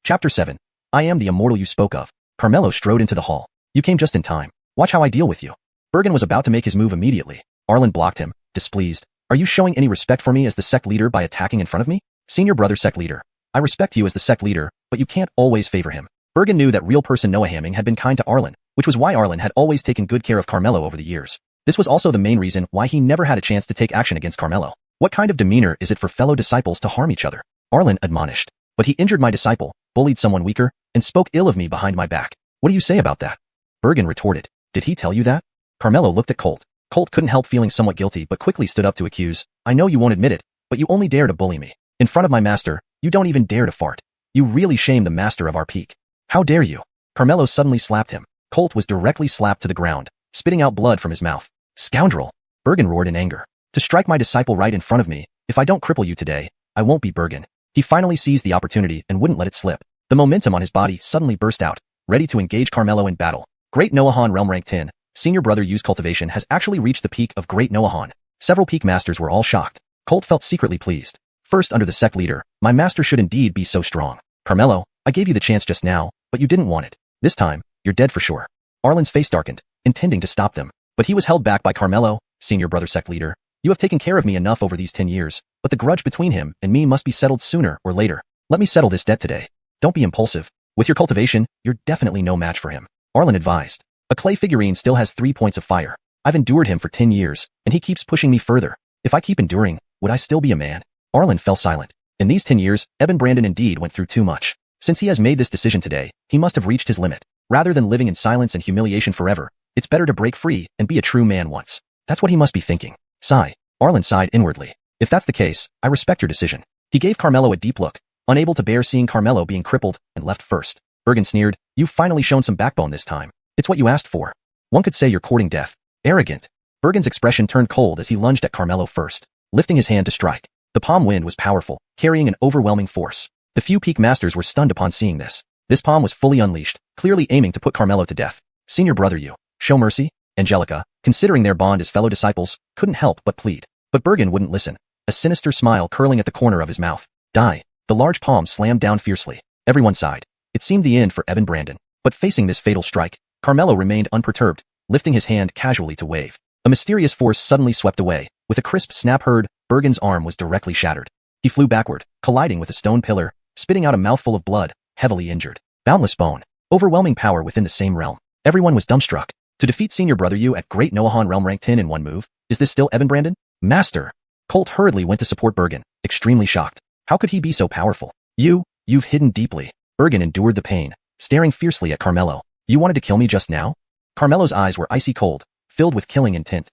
Chapter 7. I am the immortal you spoke of. Carmelo strode into the hall. You came just in time. Watch how I deal with you. Bergen was about to make his move immediately. Arlen blocked him, displeased. Are you showing any respect for me as the sect leader by attacking in front of me? Senior brother sect leader. I respect you as the sect leader, but you can't always favor him. Bergen knew that real person Noah Hamming had been kind to Arlen, which was why Arlen had always taken good care of Carmelo over the years. This was also the main reason why he never had a chance to take action against Carmelo. What kind of demeanor is it for fellow disciples to harm each other? Arlen admonished. But he injured my disciple, bullied someone weaker, and spoke ill of me behind my back. What do you say about that? Bergen retorted. Did he tell you that? Carmelo looked at Colt. Colt couldn't help feeling somewhat guilty but quickly stood up to accuse. I know you won't admit it, but you only dare to bully me. In front of my master, you don't even dare to fart. You really shame the master of our peak. How dare you? Carmelo suddenly slapped him. Colt was directly slapped to the ground, spitting out blood from his mouth. Scoundrel! Bergen roared in anger. To strike my disciple right in front of me, if I don't cripple you today, I won't be Bergen. He finally seized the opportunity and wouldn't let it slip. The momentum on his body suddenly burst out, ready to engage Carmelo in battle. Great Noahan Realm Rank 10, Senior Brother Yu's cultivation has actually reached the peak of Great Noahan. Several peak masters were all shocked. Colt felt secretly pleased. First under the sect leader, my master should indeed be so strong. Carmelo, I gave you the chance just now, but you didn't want it. This time, you're dead for sure. Arlen's face darkened, intending to stop them, but he was held back by Carmelo. Senior brother sect leader, you have taken care of me enough over these 10 years, but the grudge between him and me must be settled sooner or later. Let me settle this debt today. Don't be impulsive. With your cultivation, you're definitely no match for him. Arlen advised. A clay figurine still has 3 points of fire. I've endured him for 10 years, and he keeps pushing me further. If I keep enduring, would I still be a man? Arlen fell silent. In these 10 years, Eben Brandon indeed went through too much. Since he has made this decision today, he must have reached his limit. Rather than living in silence and humiliation forever, it's better to break free and be a true man once. That's what he must be thinking. Sigh. Arlen sighed inwardly. If that's the case, I respect your decision. He gave Carmelo a deep look, unable to bear seeing Carmelo being crippled, and left first. Bergen sneered. You've finally shown some backbone this time. It's what you asked for. One could say you're courting death. Arrogant. Bergen's expression turned cold as he lunged at Carmelo first, lifting his hand to strike. The palm wind was powerful, carrying an overwhelming force. The few peak masters were stunned upon seeing this. This palm was fully unleashed, clearly aiming to put Carmelo to death. Senior brother you, show mercy? Angelica, considering their bond as fellow disciples, couldn't help but plead. But Bergen wouldn't listen, a sinister smile curling at the corner of his mouth. Die. The large palm slammed down fiercely. Everyone sighed. It seemed the end for Eben Brandon. But facing this fatal strike, Carmelo remained unperturbed, lifting his hand casually to wave. A mysterious force suddenly swept away. With a crisp snap heard, Bergen's arm was directly shattered. He flew backward, colliding with a stone pillar, spitting out a mouthful of blood, heavily injured. Boundless bone. Overwhelming power within the same realm. Everyone was dumbstruck. To defeat Senior Brother Yu at Great Noahan Realm Rank 10 in one move, is this still Eben Brandon? Master! Colt hurriedly went to support Bergen, extremely shocked. How could he be so powerful? You've hidden deeply. Bergen endured the pain, staring fiercely at Carmelo. You wanted to kill me just now? Carmelo's eyes were icy cold, filled with killing intent.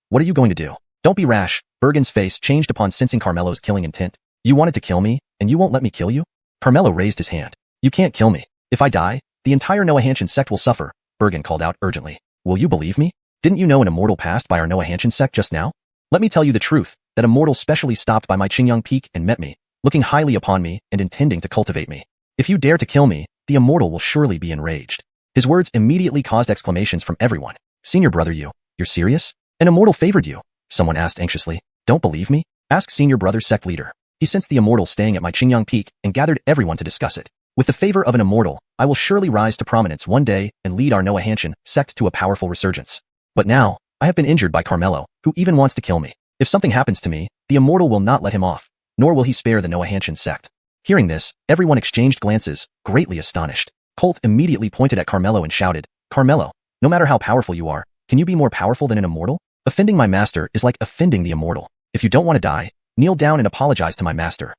What are you going to do? Don't be rash. Bergen's face changed upon sensing Carmelo's killing intent. You wanted to kill me, and you won't let me kill you? Carmelo raised his hand. You can't kill me. If I die, the entire Xianxia sect will suffer, Bergen called out urgently. Will you believe me? Didn't you know an immortal passed by our Xianxia sect just now? Let me tell you the truth, that immortal specially stopped by my Qingyang Peak and met me, looking highly upon me and intending to cultivate me. If you dare to kill me, the immortal will surely be enraged. His words immediately caused exclamations from everyone. Senior brother Yu, You're serious? An immortal favored you? Someone asked anxiously. Don't believe me? Ask senior brother's sect leader. He sensed the immortal staying at my Qingyang Peak and gathered everyone to discuss it. With the favor of an immortal, I will surely rise to prominence one day and lead our Noah Hanshin sect to a powerful resurgence. But now, I have been injured by Carmelo, who even wants to kill me. If something happens to me, the immortal will not let him off, nor will he spare the Noah Hanshin sect. Hearing this, everyone exchanged glances, greatly astonished. Colt immediately pointed at Carmelo and shouted, Carmelo, no matter how powerful you are, can you be more powerful than an immortal? Offending my master is like offending the immortal. If you don't want to die, kneel down and apologize to my master.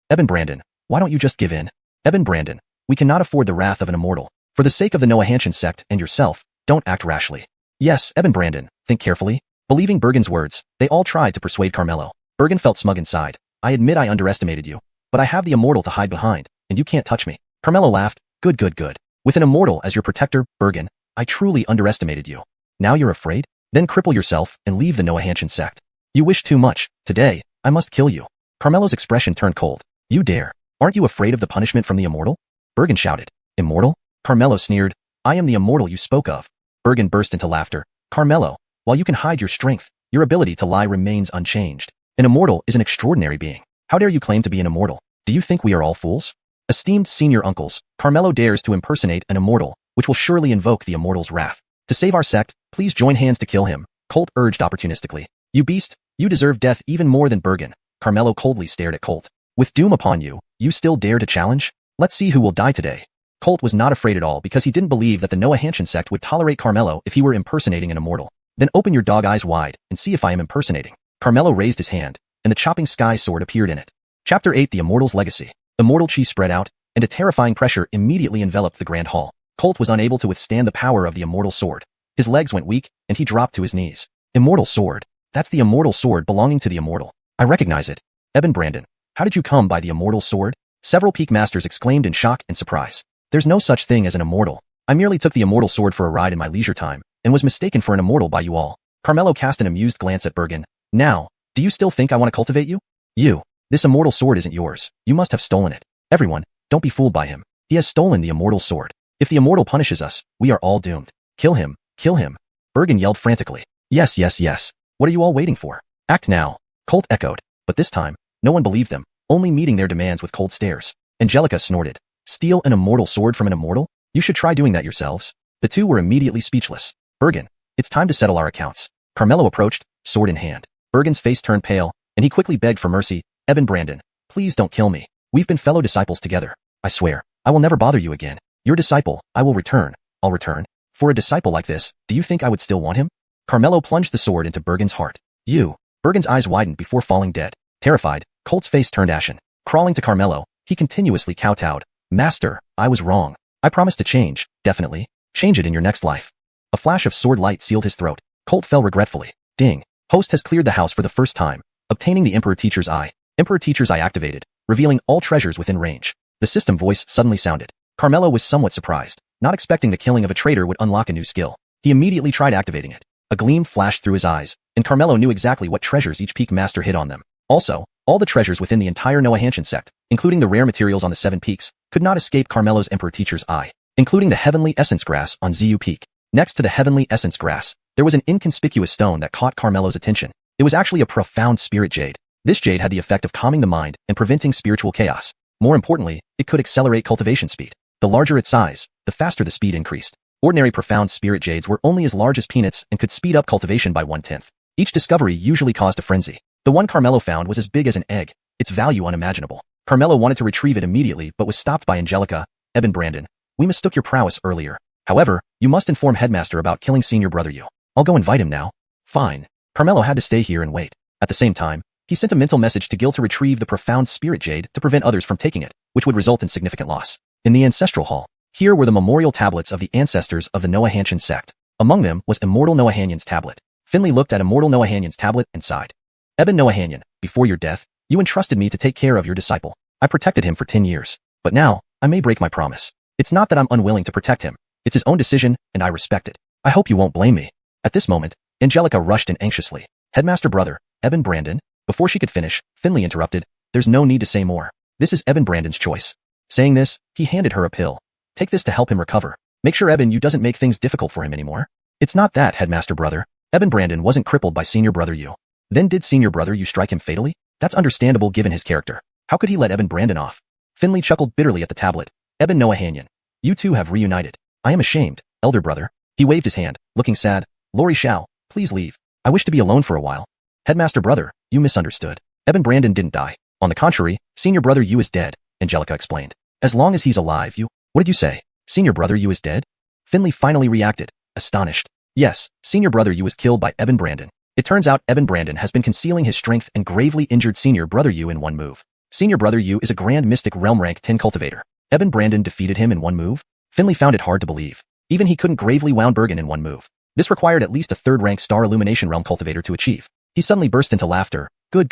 Eben Brandon, why don't you just give in? Eben Brandon, we cannot afford the wrath of an immortal. For the sake of the Noah Hanshin sect and yourself, don't act rashly. Yes, Eben Brandon, think carefully. Believing Bergen's words, they all tried to persuade Carmelo. Bergen felt smug inside. I admit I underestimated you, but I have the immortal to hide behind, and you can't touch me. Carmelo laughed. Good, good, good. With an immortal as your protector, Bergen, I truly underestimated you. Now you're afraid? Then cripple yourself and leave the Noah Hanshin sect. You wish too much. Today, I must kill you. Carmelo's expression turned cold. You dare. Aren't you afraid of the punishment from the immortal? Bergen shouted. Immortal? Carmelo sneered. I am the immortal you spoke of. Bergen burst into laughter. Carmelo, while you can hide your strength, your ability to lie remains unchanged. An immortal is an extraordinary being. How dare you claim to be an immortal? Do you think we are all fools? Esteemed senior uncles, Carmelo dares to impersonate an immortal, which will surely invoke the immortal's wrath. To save our sect, please join hands to kill him, Colt urged opportunistically. You beast, you deserve death even more than Bergen. Carmelo coldly stared at Colt. With doom upon you, you still dare to challenge? Let's see who will die today. Colt was not afraid at all because he didn't believe that the Noah Hanshin sect would tolerate Carmelo if he were impersonating an immortal. Then open your dog eyes wide and see if I am impersonating. Carmelo raised his hand, and the chopping sky sword appeared in it. Chapter 8 The Immortal's Legacy. Immortal chi spread out, and a terrifying pressure immediately enveloped the Grand Hall. Colt was unable to withstand the power of the immortal sword. His legs went weak, and he dropped to his knees. Immortal sword. That's the immortal sword belonging to the immortal. I recognize it. Eben Brandon, how did you come by the immortal sword? Several peak masters exclaimed in shock and surprise. There's no such thing as an immortal. I merely took the immortal sword for a ride in my leisure time, and was mistaken for an immortal by you all. Carmelo cast an amused glance at Bergen. Now, do you still think I want to cultivate you? You. This immortal sword isn't yours. You must have stolen it. Everyone, don't be fooled by him. He has stolen the immortal sword. If the immortal punishes us, we are all doomed. Kill him. Kill him. Bergen yelled frantically. Yes, yes, yes. What are you all waiting for? Act now. Colt echoed. But this time, no one believed them, only meeting their demands with cold stares. Angelica snorted. Steal an immortal sword from an immortal? You should try doing that yourselves. The two were immediately speechless. Bergen, it's time to settle our accounts. Carmelo approached, sword in hand. Bergen's face turned pale, and he quickly begged for mercy. Eben Brandon, please don't kill me. We've been fellow disciples together. I swear, I will never bother you again. Your disciple, I will return. I'll return. For a disciple like this, do you think I would still want him? Carmelo plunged the sword into Bergen's heart. You. Bergen's eyes widened before falling dead. Terrified, Colt's face turned ashen. Crawling to Carmelo, he continuously kowtowed. Master, I was wrong. I promise to change, definitely. Change it in your next life. A flash of sword light sealed his throat. Colt fell regretfully. Ding. Host has cleared the house for the first time, obtaining the Emperor Teacher's Eye. Emperor Teacher's Eye activated, revealing all treasures within range. The system voice suddenly sounded. Carmelo was somewhat surprised, not expecting the killing of a traitor would unlock a new skill. He immediately tried activating it. A gleam flashed through his eyes, and Carmelo knew exactly what treasures each peak master hid on them. Also, all the treasures within the entire Noah Hanshin sect, including the rare materials on the 7 peaks, could not escape Carmelo's Emperor Teacher's Eye, including the Heavenly Essence Grass on Ziyu Peak. Next to the Heavenly Essence Grass, there was an inconspicuous stone that caught Carmelo's attention. It was actually a profound spirit jade. This jade had the effect of calming the mind and preventing spiritual chaos. More importantly, it could accelerate cultivation speed. The larger its size, the faster the speed increased. Ordinary profound spirit jades were only as large as peanuts and could speed up cultivation by 1/10. Each discovery usually caused a frenzy. The one Carmelo found was as big as an egg, its value unimaginable. Carmelo wanted to retrieve it immediately but was stopped by Angelica. Eben Brandon, we mistook your prowess earlier. However, you must inform Headmaster about killing senior brother you. I'll go invite him now. Fine. Carmelo had to stay here and wait. At the same time, he sent a mental message to Gil to retrieve the profound spirit jade to prevent others from taking it, which would result in significant loss. In the Ancestral Hall, here were the memorial tablets of the ancestors of the Noah Hanshin sect. Among them was Immortal Noah Hanyan's tablet. Finley looked at Immortal Noah Hanyan's tablet and sighed. Eben Noah Hanyan, before your death, you entrusted me to take care of your disciple. I protected him for 10 years. But now, I may break my promise. It's not that I'm unwilling to protect him. It's his own decision, and I respect it. I hope you won't blame me. At this moment, Angelica rushed in anxiously. Headmaster brother, Eben Brandon. Before she could finish, Finley interrupted. There's no need to say more. This is Eben Brandon's choice. Saying this, he handed her a pill. Take this to help him recover. Make sure Eben you doesn't make things difficult for him anymore. It's not that, Headmaster brother. Eben Brandon wasn't crippled by senior brother Yu. Then did senior brother Yu strike him fatally? That's understandable given his character. How could he let Eben Brandon off? Finley chuckled bitterly at the tablet. Eben Noah Hanyan. You two have reunited. I am ashamed, elder brother. He waved his hand, looking sad. Lori Xiao, please leave. I wish to be alone for a while. Headmaster brother, you misunderstood. Eben Brandon didn't die. On the contrary, senior brother Yu is dead, Angelica explained. As long as he's alive, you... What did you say? Senior brother Yu is dead? Finley finally reacted, astonished. Yes, senior brother Yu was killed by Eben Brandon. It turns out Eben Brandon has been concealing his strength and gravely injured senior brother Yu in one move. Senior brother Yu is a Grand Mystic Realm rank 10 cultivator. Eben Brandon defeated him in one move? Finley found it hard to believe. Even he couldn't gravely wound Bergen in one move. This required at least a third-rank Star Illumination Realm cultivator to achieve. He suddenly burst into laughter. Good.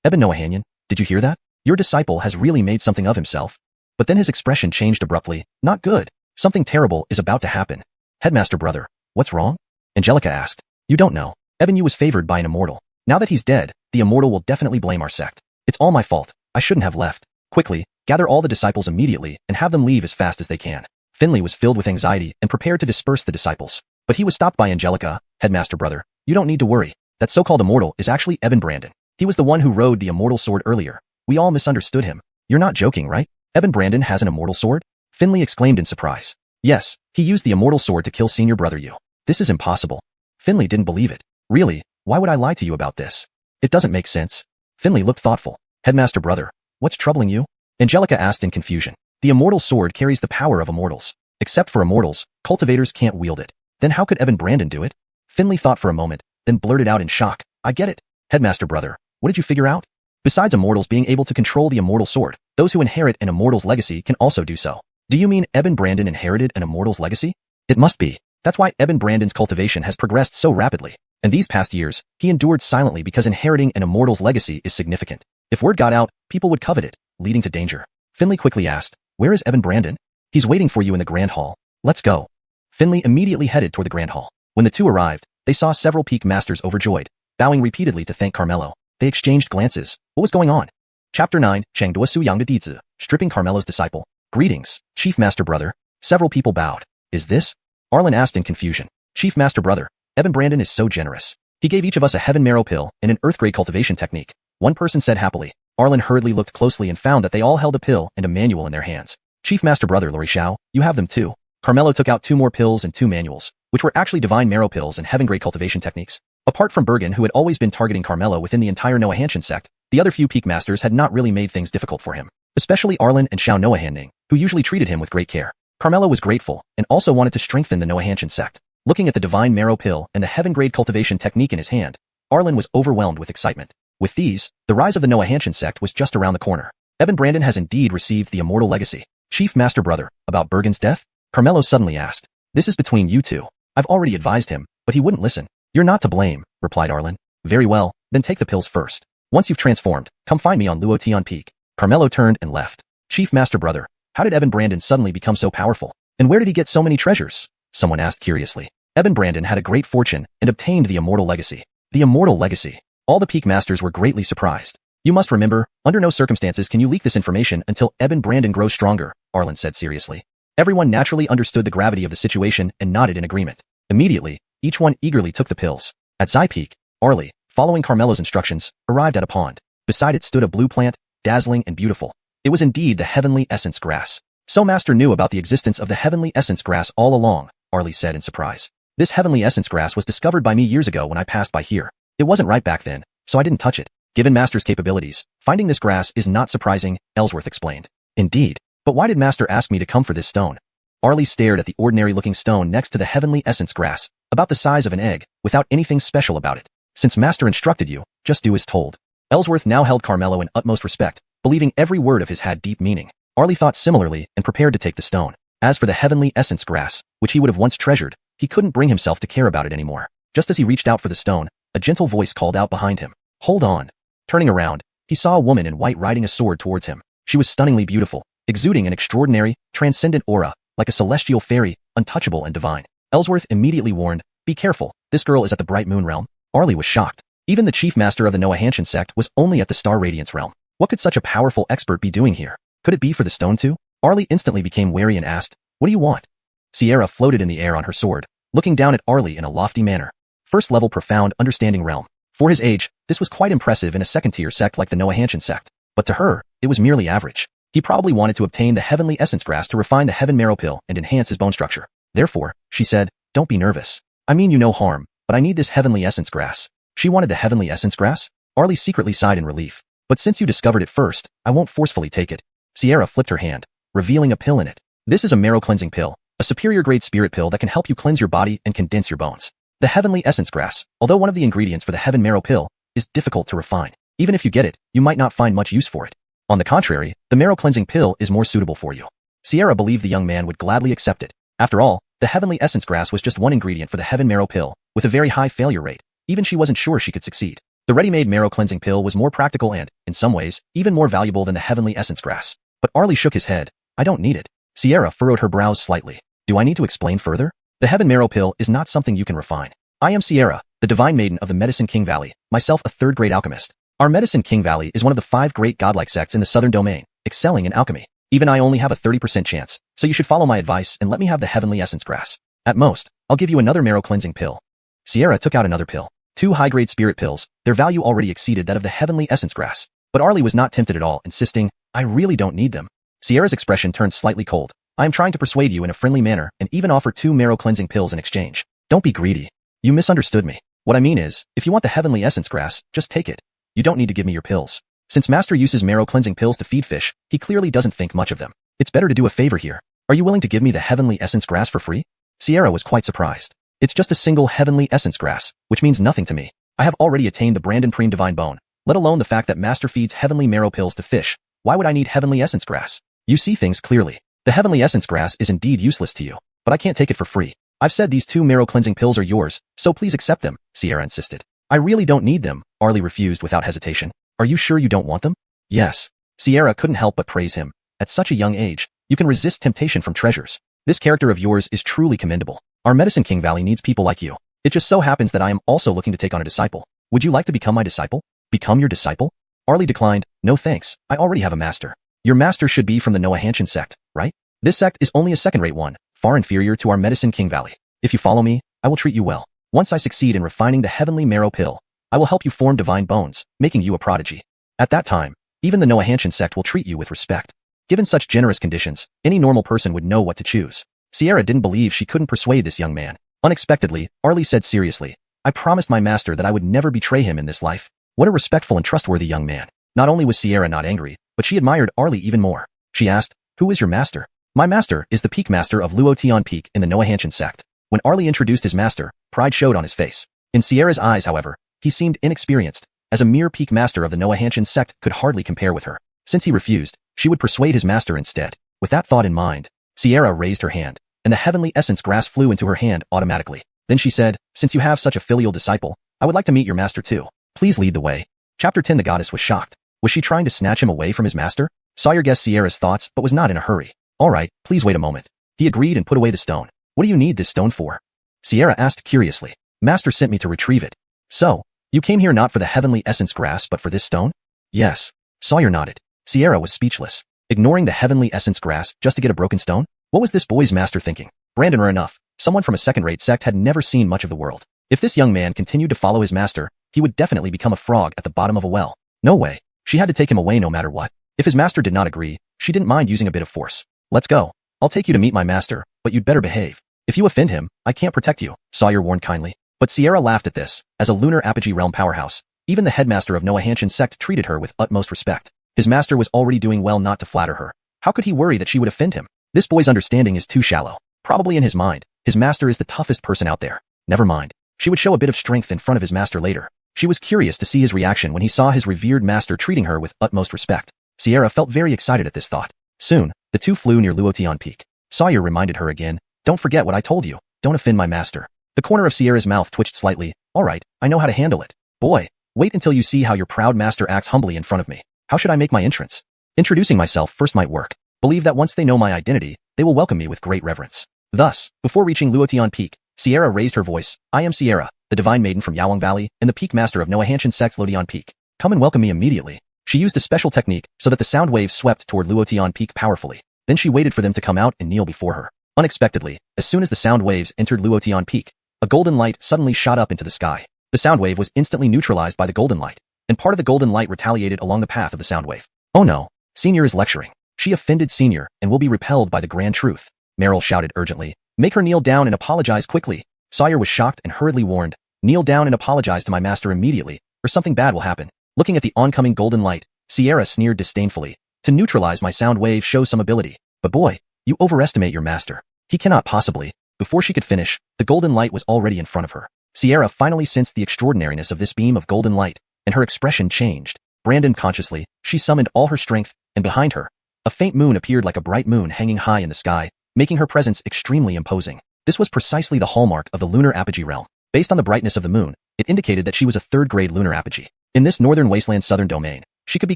Eben Noah Hanyan, did you hear that? Your disciple has really made something of himself. But then his expression changed abruptly. Not good. Something terrible is about to happen. Headmaster brother, what's wrong? Angelica asked. You don't know. Eben Yu was favored by an immortal. Now that he's dead, the immortal will definitely blame our sect. It's all my fault. I shouldn't have left. Quickly, gather all the disciples immediately and have them leave as fast as they can. Finley was filled with anxiety and prepared to disperse the disciples. But he was stopped by Angelica. Headmaster brother, you don't need to worry. That so-called immortal is actually Eben Brandon. He was the one who rode the immortal sword earlier. We all misunderstood him. You're not joking, right? Eben Brandon has an immortal sword? Finley exclaimed in surprise. Yes, he used the immortal sword to kill senior brother Yu. This is impossible. Finley didn't believe it. Really? Why would I lie to you about this? It doesn't make sense. Finley looked thoughtful. Headmaster brother, what's troubling you? Angelica asked in confusion. The immortal sword carries the power of immortals. Except for immortals, cultivators can't wield it. Then how could Eben Brandon do it? Finley thought for a moment, then blurted out in shock. I get it. Headmaster brother, what did you figure out? Besides immortals being able to control the immortal sword, those who inherit an immortal's legacy can also do so. Do you mean Eben Brandon inherited an immortal's legacy? It must be. That's why Eben Brandon's cultivation has progressed so rapidly. And these past years, he endured silently because inheriting an immortal's legacy is significant. If word got out, people would covet it, leading to danger. Finley quickly asked, where is Eben Brandon? He's waiting for you in the Grand Hall. Let's go. Finley immediately headed toward the Grand Hall. When the two arrived, they saw several peak masters overjoyed, bowing repeatedly to thank Carmelo. They exchanged glances. What was going on? Chapter 9, Changdua Su Yang de Dizi, stripping Carmelo's disciple. Greetings, Chief Master Brother. Several people bowed. Is this? Arlen asked in confusion. Chief Master Brother, Eben Brandon is so generous. He gave each of us a Heaven Marrow pill and an Earthgrade cultivation technique. One person said happily. Arlen hurriedly looked closely and found that they all held a pill and a manual in their hands. Chief Master Brother Lori Xiao, you have them too. Carmelo took out 2 more pills and 2 manuals, which were actually Divine Marrow pills and Heaven-grade cultivation techniques. Apart from Bergen, who had always been targeting Carmelo within the entire Noah Hanshin sect, the other few peak masters had not really made things difficult for him. Especially Arlen and Xiao Noah Hanning, who usually treated him with great care. Carmelo was grateful, and also wanted to strengthen the Noah Hanshin sect. Looking at the Divine Marrow pill and the Heaven-grade cultivation technique in his hand, Arlen was overwhelmed with excitement. With these, the rise of the Noah Hanshin sect was just around the corner. Eben Brandon has indeed received the immortal legacy. Chief Master Brother, about Bergen's death? Carmelo suddenly asked. This is between you two. I've already advised him, but he wouldn't listen. You're not to blame, replied Arlen. Very well, then take the pills first. Once you've transformed, come find me on Luotian Peak. Carmelo turned and left. Chief Master Brother, how did Eben Brandon suddenly become so powerful? And where did he get so many treasures? Someone asked curiously. Eben Brandon had a great fortune and obtained the immortal legacy. The immortal legacy. All the peak masters were greatly surprised. You must remember, under no circumstances can you leak this information until Eben Brandon grows stronger, Arlen said seriously. Everyone naturally understood the gravity of the situation and nodded in agreement. Immediately, each one eagerly took the pills. At Zai Peak, Arlie, following Carmelo's instructions, arrived at a pond. Beside it stood a blue plant, dazzling and beautiful. It was indeed the Heavenly Essence Grass. So Master knew about the existence of the Heavenly Essence Grass all along, Arlie said in surprise. This Heavenly Essence Grass was discovered by me years ago when I passed by here. It wasn't right back then, so I didn't touch it. Given Master's capabilities, finding this grass is not surprising, Ellsworth explained. Indeed. But why did Master ask me to come for this stone? Arlie stared at the ordinary-looking stone next to the Heavenly Essence Grass, about the size of an egg, without anything special about it. Since Master instructed you, just do as told. Ellsworth now held Carmelo in utmost respect, believing every word of his had deep meaning. Arlie thought similarly and prepared to take the stone. As for the Heavenly Essence Grass, which he would have once treasured, he couldn't bring himself to care about it anymore. Just as he reached out for the stone, a gentle voice called out behind him. Hold on. Turning around, he saw a woman in white riding a sword towards him. She was stunningly beautiful, exuding an extraordinary, transcendent aura, like a celestial fairy, untouchable and divine. Ellsworth immediately warned, be careful, this girl is at the Bright Moon realm. Arlie was shocked. Even the chief master of the Noah Hanshin sect was only at the Star Radiance realm. What could such a powerful expert be doing here? Could it be for the stone too? Arlie instantly became wary and asked, what do you want? Sierra floated in the air on her sword, looking down at Arlie in a lofty manner. First level profound understanding realm. For his age, this was quite impressive in a second-tier sect like the Xianxia sect. But to her, it was merely average. He probably wanted to obtain the heavenly essence grass to refine the heaven marrow pill and enhance his bone structure. Therefore, she said, don't be nervous. I mean you no harm, but I need this heavenly essence grass. She wanted the heavenly essence grass? Arlie secretly sighed in relief. But since you discovered it first, I won't forcefully take it. Sierra flipped her hand, revealing a pill in it. This is a marrow cleansing pill, a superior grade spirit pill that can help you cleanse your body and condense your bones. The heavenly essence grass, although one of the ingredients for the heaven marrow pill, is difficult to refine. Even if you get it, you might not find much use for it. On the contrary, the marrow cleansing pill is more suitable for you. Sierra believed the young man would gladly accept it. After all, the heavenly essence grass was just one ingredient for the heaven marrow pill, with a very high failure rate. Even she wasn't sure she could succeed. The ready-made marrow cleansing pill was more practical and, in some ways, even more valuable than the heavenly essence grass. But Arlie shook his head. I don't need it. Sierra furrowed her brows slightly. Do I need to explain further? The heaven marrow pill is not something you can refine. I am Sierra, the divine maiden of the Medicine King Valley, myself a third-grade alchemist. Our Medicine King Valley is one of the 5 great godlike sects in the southern domain, excelling in alchemy. Even I only have a 30% chance, so you should follow my advice and let me have the heavenly essence grass. At most, I'll give you another marrow cleansing pill. Sierra took out another pill. 2 high-grade spirit pills, their value already exceeded that of the heavenly essence grass. But Arlie was not tempted at all, insisting, I really don't need them. Sierra's expression turned slightly cold. I am trying to persuade you in a friendly manner and even offer 2 marrow cleansing pills in exchange. Don't be greedy. You misunderstood me. What I mean is, if you want the heavenly essence grass, just take it. You don't need to give me your pills. Since Master uses marrow cleansing pills to feed fish, he clearly doesn't think much of them. It's better to do a favor here. Are you willing to give me the heavenly essence grass for free? Sierra was quite surprised. It's just a single heavenly essence grass, which means nothing to me. I have already attained the Brandon Preme Divine Bone, let alone the fact that Master feeds heavenly marrow pills to fish. Why would I need heavenly essence grass? You see things clearly. The heavenly essence grass is indeed useless to you, but I can't take it for free. I've said these 2 marrow cleansing pills are yours, so please accept them, Sierra insisted. I really don't need them, Arlie refused without hesitation. Are you sure you don't want them? Yes. Sierra couldn't help but praise him. At such a young age, you can resist temptation from treasures. This character of yours is truly commendable. Our Medicine King Valley needs people like you. It just so happens that I am also looking to take on a disciple. Would you like to become my disciple? Become your disciple? Arlie declined. No thanks, I already have a master. Your master should be from the Xianxia sect, right? This sect is only a second-rate one, far inferior to our Medicine King Valley. If you follow me, I will treat you well. Once I succeed in refining the heavenly marrow pill, I will help you form divine bones, making you a prodigy. At that time, even the Xianxia sect will treat you with respect. Given such generous conditions, any normal person would know what to choose. Sierra didn't believe she couldn't persuade this young man. Unexpectedly, Arlie said seriously, I promised my master that I would never betray him in this life. What a respectful and trustworthy young man. Not only was Sierra not angry, but she admired Arlie even more. She asked, who is your master? My master is the Peak Master of Luotian Peak in the Xianxia sect. When Arlie introduced his master, pride showed on his face. In Sierra's eyes, however, he seemed inexperienced, as a mere Peak Master of the Xianxia sect could hardly compare with her. Since he refused, she would persuade his master instead. With that thought in mind, Sierra raised her hand, and the heavenly essence grass flew into her hand automatically. Then she said, since you have such a filial disciple, I would like to meet your master too. Please lead the way. Chapter 10. The goddess was shocked. Was she trying to snatch him away from his master? Sawyer guessed Sierra's thoughts but was not in a hurry. All right, please wait a moment. He agreed and put away the stone. What do you need this stone for? Sierra asked curiously. Master sent me to retrieve it. So, you came here not for the heavenly essence grass but for this stone? Yes. Sawyer nodded. Sierra was speechless. Ignoring the heavenly essence grass just to get a broken stone? What was this boy's master thinking? Brandon or enough, someone from a second-rate sect had never seen much of the world. If this young man continued to follow his master, he would definitely become a frog at the bottom of a well. No way. She had to take him away no matter what. If his master did not agree, she didn't mind using a bit of force. Let's go. I'll take you to meet my master, but you'd better behave. If you offend him, I can't protect you, Sawyer warned kindly. But Sierra laughed at this. As a lunar apogee realm powerhouse, even the headmaster of Xianxia sect treated her with utmost respect. His master was already doing well not to flatter her. How could he worry that she would offend him? This boy's understanding is too shallow. Probably in his mind, his master is the toughest person out there. Never mind. She would show a bit of strength in front of his master later. She was curious to see his reaction when he saw his revered master treating her with utmost respect. Sierra felt very excited at this thought. Soon, the two flew near Luotian Peak. Sawyer reminded her again, don't forget what I told you. Don't offend my master. The corner of Sierra's mouth twitched slightly. All right, I know how to handle it. Boy, wait until you see how your proud master acts humbly in front of me. How should I make my entrance? Introducing myself first might work. Believe that once they know my identity, they will welcome me with great reverence. Thus, before reaching Luotian Peak, Sierra raised her voice. I am Sierra, the divine maiden from Yawang Valley and the Peak Master of Xianxia sect's Luotian Peak. Come and welcome me immediately. She used a special technique so that the sound waves swept toward Luotian Peak powerfully. Then she waited for them to come out and kneel before her. Unexpectedly, as soon as the sound waves entered Luotian Peak, a golden light suddenly shot up into the sky. The sound wave was instantly neutralized by the golden light, and part of the golden light retaliated along the path of the sound wave. Oh no, Senior is lecturing. She offended Senior and will be repelled by the grand truth, Meryl shouted urgently. Make her kneel down and apologize quickly. Sawyer was shocked and hurriedly warned, kneel down and apologize to my master immediately, or something bad will happen. Looking at the oncoming golden light, Sierra sneered disdainfully. To neutralize my sound wave shows some ability, but boy, you overestimate your master. He cannot possibly. Before she could finish, the golden light was already in front of her. Sierra finally sensed the extraordinariness of this beam of golden light, and her expression changed. Brandon consciously, she summoned all her strength, and behind her, a faint moon appeared like a bright moon hanging high in the sky, making her presence extremely imposing. This was precisely the hallmark of the lunar apogee realm. Based on the brightness of the moon, it indicated that she was a third-grade lunar apogee. In this northern wasteland southern domain, she could be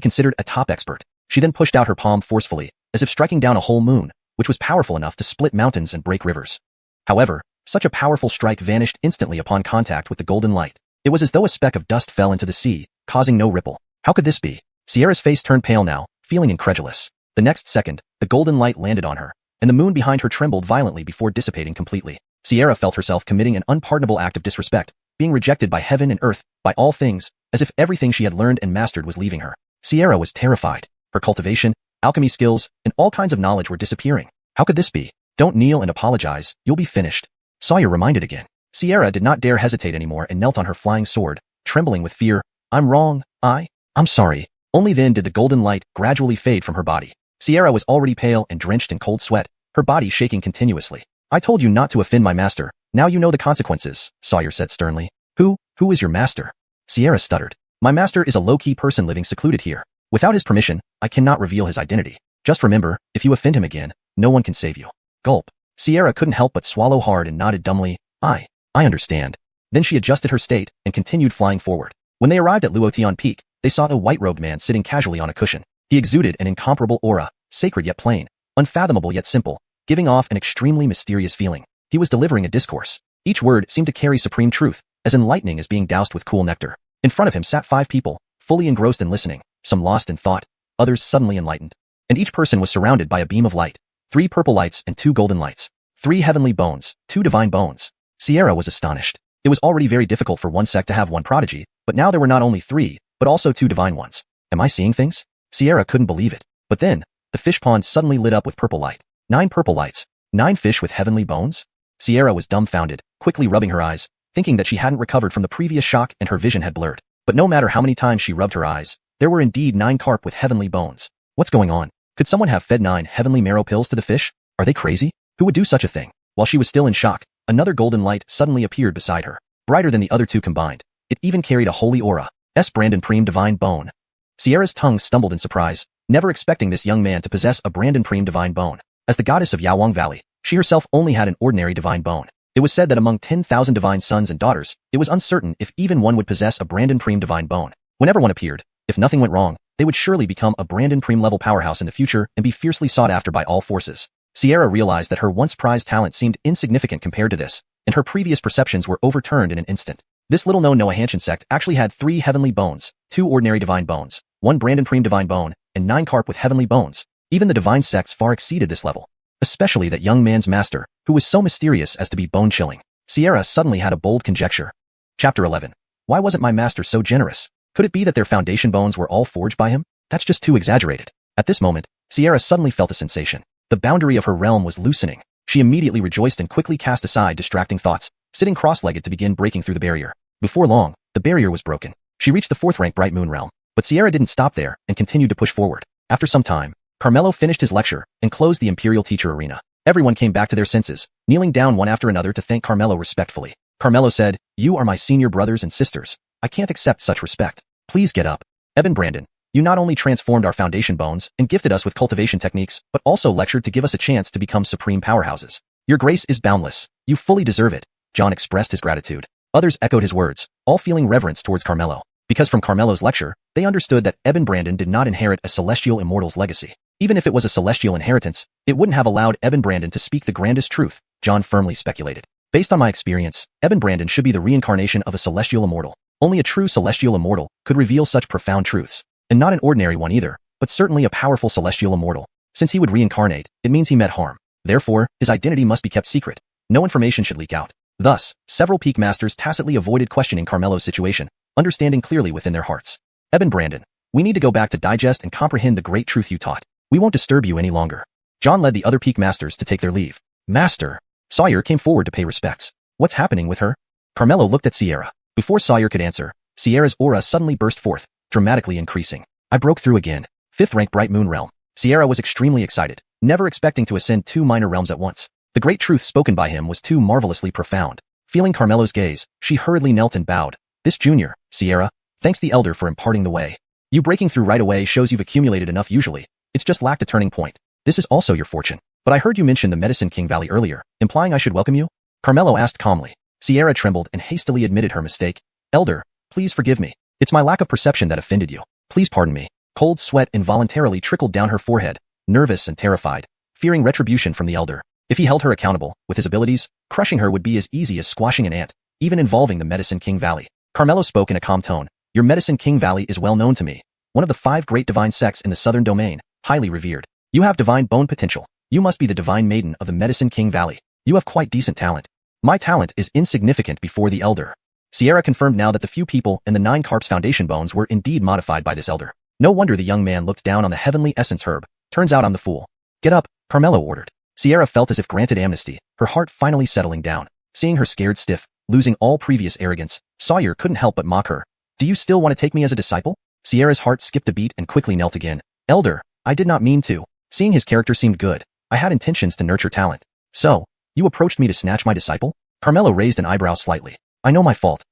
considered a top expert. She then pushed out her palm forcefully, as if striking down a whole moon, which was powerful enough to split mountains and break rivers. However, such a powerful strike vanished instantly upon contact with the golden light. It was as though a speck of dust fell into the sea, causing no ripple. How could this be? Sierra's face turned pale now, feeling incredulous. The next second, the golden light landed on her, and the moon behind her trembled violently before dissipating completely. Sierra felt herself committing an unpardonable act of disrespect, being rejected by heaven and earth, by all things, as if everything she had learned and mastered was leaving her. Sierra was terrified. Her cultivation, alchemy skills, and all kinds of knowledge were disappearing. How could this be? Don't kneel and apologize, you'll be finished. Sawyer reminded again. Sierra did not dare hesitate anymore and knelt on her flying sword, trembling with fear. I'm wrong, I'm sorry. Only then did the golden light gradually fade from her body. Sierra was already pale and drenched in cold sweat, her body shaking continuously. I told you not to offend my master, now you know the consequences, Sawyer said sternly. Who is your master? Sierra stuttered. My master is a low-key person living secluded here. Without his permission, I cannot reveal his identity. Just remember, if you offend him again, no one can save you. Gulp. Sierra couldn't help but swallow hard and nodded dumbly. I understand. Then she adjusted her state and continued flying forward. When they arrived at Luotian Peak, they saw a white-robed man sitting casually on a cushion. He exuded an incomparable aura, sacred yet plain, unfathomable yet simple, giving off an extremely mysterious feeling. He was delivering a discourse. Each word seemed to carry supreme truth, as enlightening as being doused with cool nectar. In front of him sat 5 people, fully engrossed in listening, some lost in thought, others suddenly enlightened. And each person was surrounded by a beam of light, 3 purple lights and 2 golden lights, 3 heavenly bones, 2 divine bones. Sierra was astonished. It was already very difficult for one sect to have one prodigy, but now there were not only 3, but also 2 divine ones. Am I seeing things? Sierra couldn't believe it. But then, the fish pond suddenly lit up with purple light. 9 purple lights, 9 fish with heavenly bones? Sierra was dumbfounded, quickly rubbing her eyes, thinking that she hadn't recovered from the previous shock and her vision had blurred. But no matter how many times she rubbed her eyes, there were indeed 9 carp with heavenly bones. What's going on? Could someone have fed 9 heavenly marrow pills to the fish? Are they crazy? Who would do such a thing? While she was still in shock, another golden light suddenly appeared beside her, brighter than the other 2 combined. It even carried a holy aura. Brandon Prime Divine Bone. Sierra's tongue stumbled in surprise, never expecting this young man to possess a Brandon Prime Divine Bone. As the goddess of Yawang Valley, she herself only had an ordinary divine bone. It was said that among 10,000 divine sons and daughters, it was uncertain if even one would possess a Brandon Prime Divine Bone. Whenever one appeared, if nothing went wrong, they would surely become a Brandon Prime level powerhouse in the future and be fiercely sought after by all forces. Sierra realized that her once prized talent seemed insignificant compared to this, and her previous perceptions were overturned in an instant. This little-known Noahanshan sect actually had 3 heavenly bones, 2 ordinary divine bones, 1 Brandon Prime divine bone, and 9 carp with heavenly bones. Even the divine sects far exceeded this level. Especially that young man's master, who was so mysterious as to be bone-chilling. Sierra suddenly had a bold conjecture. Chapter 11. Why wasn't my master so generous? Could it be that their foundation bones were all forged by him? That's just too exaggerated. At this moment, Sierra suddenly felt a sensation. The boundary of her realm was loosening. She immediately rejoiced and quickly cast aside distracting thoughts, sitting cross-legged to begin breaking through the barrier. Before long, the barrier was broken. She reached the 4th rank Bright Moon realm, but Sierra didn't stop there and continued to push forward. After some time, Carmelo finished his lecture and closed the Imperial Teacher Arena. Everyone came back to their senses, kneeling down one after another to thank Carmelo respectfully. Carmelo said, "You are my senior brothers and sisters. I can't accept such respect. Please get up. Eben Brandon, you not only transformed our foundation bones and gifted us with cultivation techniques, but also lectured to give us a chance to become supreme powerhouses. Your grace is boundless. You fully deserve it." John expressed his gratitude. Others echoed his words, all feeling reverence towards Carmelo. Because from Carmelo's lecture, they understood that Eben Brandon did not inherit a celestial immortal's legacy. Even if it was a celestial inheritance, it wouldn't have allowed Eben Brandon to speak the grandest truth, John firmly speculated. Based on my experience, Eben Brandon should be the reincarnation of a celestial immortal. Only a true celestial immortal could reveal such profound truths. And not an ordinary one either, but certainly a powerful celestial immortal. Since he would reincarnate, it means he met harm. Therefore, his identity must be kept secret. No information should leak out. Thus, several peak masters tacitly avoided questioning Carmelo's situation, understanding clearly within their hearts. Eben Brandon, we need to go back to digest and comprehend the great truth you taught. We won't disturb you any longer. John led the other peak masters to take their leave. Master. Sawyer came forward to pay respects. What's happening with her? Carmelo looked at Sierra. Before Sawyer could answer, Sierra's aura suddenly burst forth, dramatically increasing. I broke through again. 5th rank Bright Moon Realm. Sierra was extremely excited, never expecting to ascend 2 minor realms at once. The great truth spoken by him was too marvelously profound. Feeling Carmelo's gaze, she hurriedly knelt and bowed. This junior, Sierra, thanks the elder for imparting the way. You breaking through right away shows you've accumulated enough usually. It's just lacked a turning point. This is also your fortune. But I heard you mention the Medicine King Valley earlier, implying I should welcome you? Carmelo asked calmly. Sierra trembled and hastily admitted her mistake. Elder, please forgive me. It's my lack of perception that offended you. Please pardon me. Cold sweat involuntarily trickled down her forehead, nervous and terrified, fearing retribution from the elder. If he held her accountable, with his abilities, crushing her would be as easy as squashing an ant, even involving the Medicine King Valley. Carmelo spoke in a calm tone. Your Medicine King Valley is well known to me. One of the 5 great divine sects in the southern domain, highly revered. You have divine bone potential. You must be the divine maiden of the Medicine King Valley. You have quite decent talent. My talent is insignificant before the elder. Sierra confirmed now that the few people and the 9 Carps foundation bones were indeed modified by this elder. No wonder the young man looked down on the heavenly essence herb. Turns out I'm the fool. Get up, Carmelo ordered. Sierra felt as if granted amnesty, her heart finally settling down. Seeing her scared stiff, losing all previous arrogance, Sawyer couldn't help but mock her. Do you still want to take me as a disciple? Sierra's heart skipped a beat and quickly knelt again. Elder, I did not mean to. Seeing his character seemed good, I had intentions to nurture talent. So, you approached me to snatch my disciple? Carmelo raised an eyebrow slightly. I know my fault.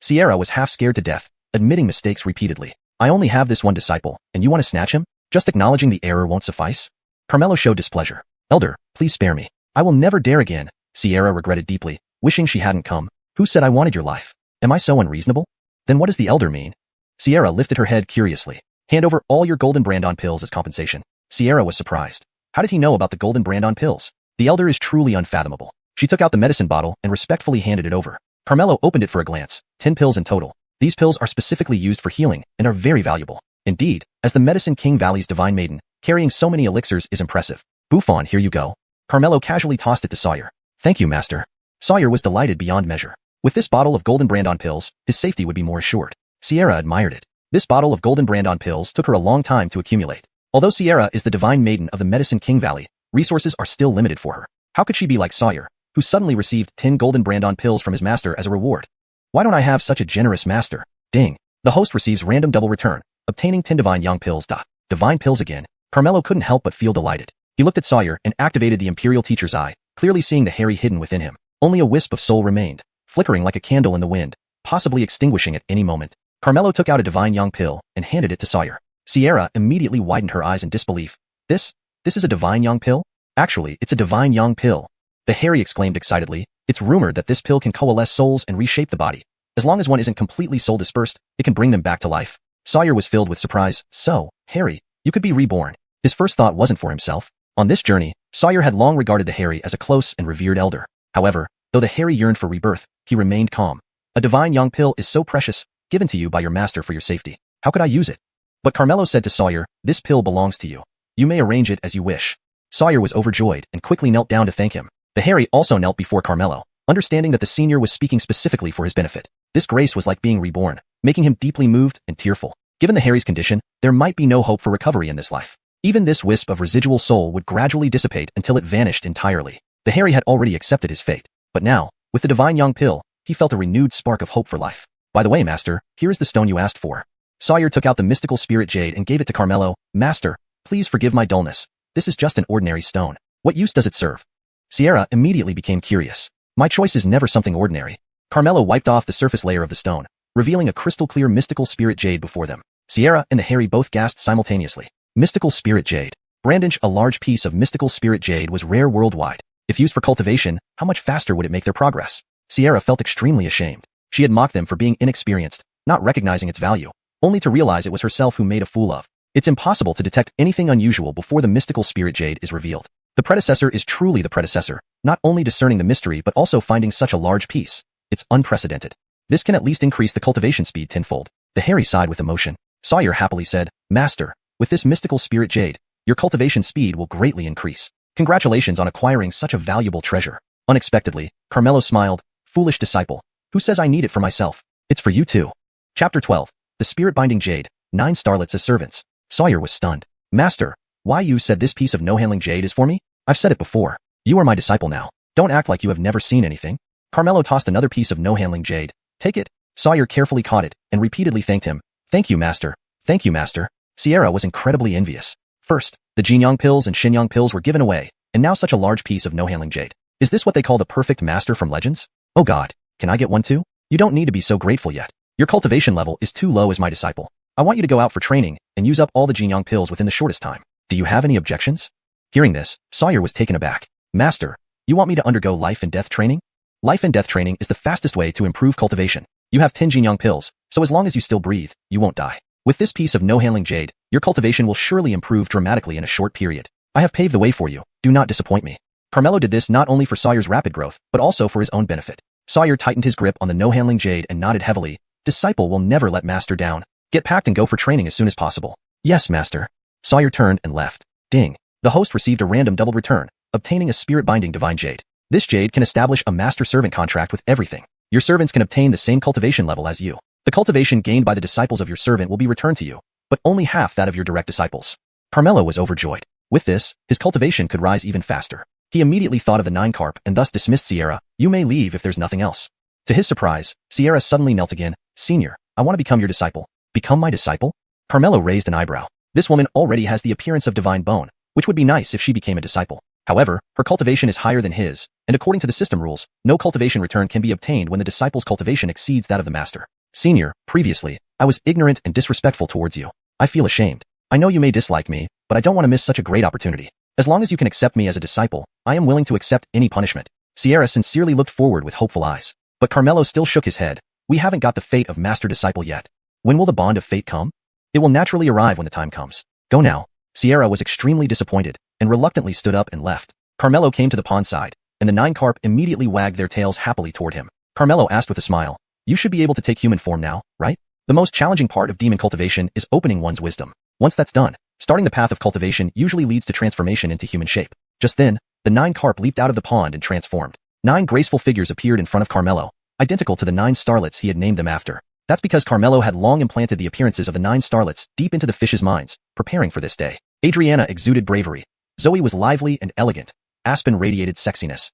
Sierra was half scared to death, admitting mistakes repeatedly. I only have this one disciple, and you want to snatch him? Just acknowledging the error won't suffice? Carmelo showed displeasure. Elder, please spare me. I will never dare again. Sierra regretted deeply, wishing she hadn't come. Who said I wanted your life? Am I so unreasonable? Then what does the elder mean? Sierra lifted her head curiously. Hand over all your golden brand-on pills as compensation. Sierra was surprised. How did he know about the golden brand-on pills? The elder is truly unfathomable. She took out the medicine bottle and respectfully handed it over. Carmelo opened it for a glance. 10 pills in total. These pills are specifically used for healing and are very valuable. Indeed, as the Medicine King Valley's divine maiden, carrying so many elixirs is impressive. Buffon, here you go. Carmelo casually tossed it to Sawyer. Thank you, master. Sawyer was delighted beyond measure. With this bottle of golden brand-on pills, his safety would be more assured. Sierra admired it. This bottle of golden brand-on pills took her a long time to accumulate. Although Sierra is the divine maiden of the Medicine King Valley, resources are still limited for her. How could she be like Sawyer, who suddenly received 10 golden brand-on pills from his master as a reward? Why don't I have such a generous master? Ding. The host receives random double return, obtaining 10 divine young pills. Divine pills again. Carmelo couldn't help but feel delighted. He looked at Sawyer and activated the Imperial Teacher's eye, clearly seeing the Harry hidden within him. Only a wisp of soul remained, flickering like a candle in the wind, possibly extinguishing at any moment. Carmelo took out a divine young pill and handed it to Sawyer. Sierra immediately widened her eyes in disbelief. This is a divine young pill? Actually, it's a divine young pill. The Harry exclaimed excitedly. It's rumored that this pill can coalesce souls and reshape the body. As long as one isn't completely soul dispersed, it can bring them back to life. Sawyer was filled with surprise. So, Harry, you could be reborn. His first thought wasn't for himself. On this journey, Sawyer had long regarded the Harry as a close and revered elder. However, though the Harry yearned for rebirth, he remained calm. A divine young pill is so precious, given to you by your master for your safety. How could I use it? But Carmelo said to Sawyer, this pill belongs to you. You may arrange it as you wish. Sawyer was overjoyed and quickly knelt down to thank him. The Harry also knelt before Carmelo, understanding that the senior was speaking specifically for his benefit. This grace was like being reborn, making him deeply moved and tearful. Given the Harry's condition, there might be no hope for recovery in this life. Even this wisp of residual soul would gradually dissipate until it vanished entirely. The Harry had already accepted his fate, but now, with the divine young pill, he felt a renewed spark of hope for life. By the way, master, here is the stone you asked for. Sawyer took out the mystical spirit jade and gave it to Carmelo. Master, please forgive my dullness. This is just an ordinary stone. What use does it serve? Sierra immediately became curious. My choice is never something ordinary. Carmelo wiped off the surface layer of the stone, revealing a crystal-clear mystical spirit jade before them. Sierra and the Harry both gasped simultaneously. Mystical spirit jade. Brandinch, a large piece of mystical spirit jade was rare worldwide. If used for cultivation, how much faster would it make their progress? Sierra felt extremely ashamed. She had mocked them for being inexperienced, not recognizing its value, only to realize it was herself who made a fool of. It's impossible to detect anything unusual before the mystical spirit jade is revealed. The predecessor is truly the predecessor, not only discerning the mystery but also finding such a large piece. It's unprecedented. This can at least increase the cultivation speed tenfold. The Harry sighed with emotion. Sawyer happily said, Master, with this mystical spirit jade, your cultivation speed will greatly increase. Congratulations on acquiring such a valuable treasure. Unexpectedly, Carmelo smiled. Foolish disciple. Who says I need it for myself? It's for you too. Chapter 12. The Spirit-Binding Jade. 9 starlets as servants. Sawyer was stunned. Master, why you said this piece of no-handling jade is for me? I've said it before. You are my disciple now. Don't act like you have never seen anything. Carmelo tossed another piece of no-handling jade. Take it. Sawyer carefully caught it and repeatedly thanked him. Thank you, master. Thank you, master. Sierra was incredibly envious. First, the Jinyang pills and Xinyang pills were given away, and now such a large piece of no-handling jade. Is this what they call the perfect master from Legends? Oh god, can I get one too? You don't need to be so grateful yet. Your cultivation level is too low as my disciple. I want you to go out for training and use up all the Jinyang pills within the shortest time. Do you have any objections? Hearing this, Sawyer was taken aback. Master, you want me to undergo life and death training? Life and death training is the fastest way to improve cultivation. You have 10 Jinyang pills, so as long as you still breathe, you won't die. With this piece of no-handling jade, your cultivation will surely improve dramatically in a short period. I have paved the way for you. Do not disappoint me. Carmelo did this not only for Sawyer's rapid growth, but also for his own benefit. Sawyer tightened his grip on the no-handling jade and nodded heavily. Disciple will never let master down. Get packed and go for training as soon as possible. Yes, master. Sawyer turned and left. Ding. The host received a random doubled return, obtaining a spirit-binding divine jade. This jade can establish a master-servant contract with everything. Your servants can obtain the same cultivation level as you. The cultivation gained by the disciples of your servant will be returned to you, but only half that of your direct disciples. Carmelo was overjoyed. With this, his cultivation could rise even faster. He immediately thought of the 9 carp and thus dismissed Sierra. You may leave if there's nothing else. To his surprise, Sierra suddenly knelt again. Senior, I want to become your disciple. Become my disciple? Carmelo raised an eyebrow. This woman already has the appearance of divine bone, which would be nice if she became a disciple. However, her cultivation is higher than his, and according to the system rules, no cultivation return can be obtained when the disciple's cultivation exceeds that of the master. Senior, previously, I was ignorant and disrespectful towards you. I feel ashamed. I know you may dislike me, but I don't want to miss such a great opportunity. As long as you can accept me as a disciple, I am willing to accept any punishment. Sierra sincerely looked forward with hopeful eyes. But Carmelo still shook his head. We haven't got the fate of master-disciple yet. When will the bond of fate come? It will naturally arrive when the time comes. Go now. Sierra was extremely disappointed, and reluctantly stood up and left. Carmelo came to the pond side, and the 9 carp immediately wagged their tails happily toward him. Carmelo asked with a smile, you should be able to take human form now, right? The most challenging part of demon cultivation is opening one's wisdom. Once that's done, starting the path of cultivation usually leads to transformation into human shape. Just then, the 9 carp leaped out of the pond and transformed. 9 graceful figures appeared in front of Carmelo, identical to the 9 starlets he had named them after. That's because Carmelo had long implanted the appearances of the 9 starlets deep into the fish's minds, preparing for this day. Adriana exuded bravery. Zoe was lively and elegant. Aspen radiated sexiness.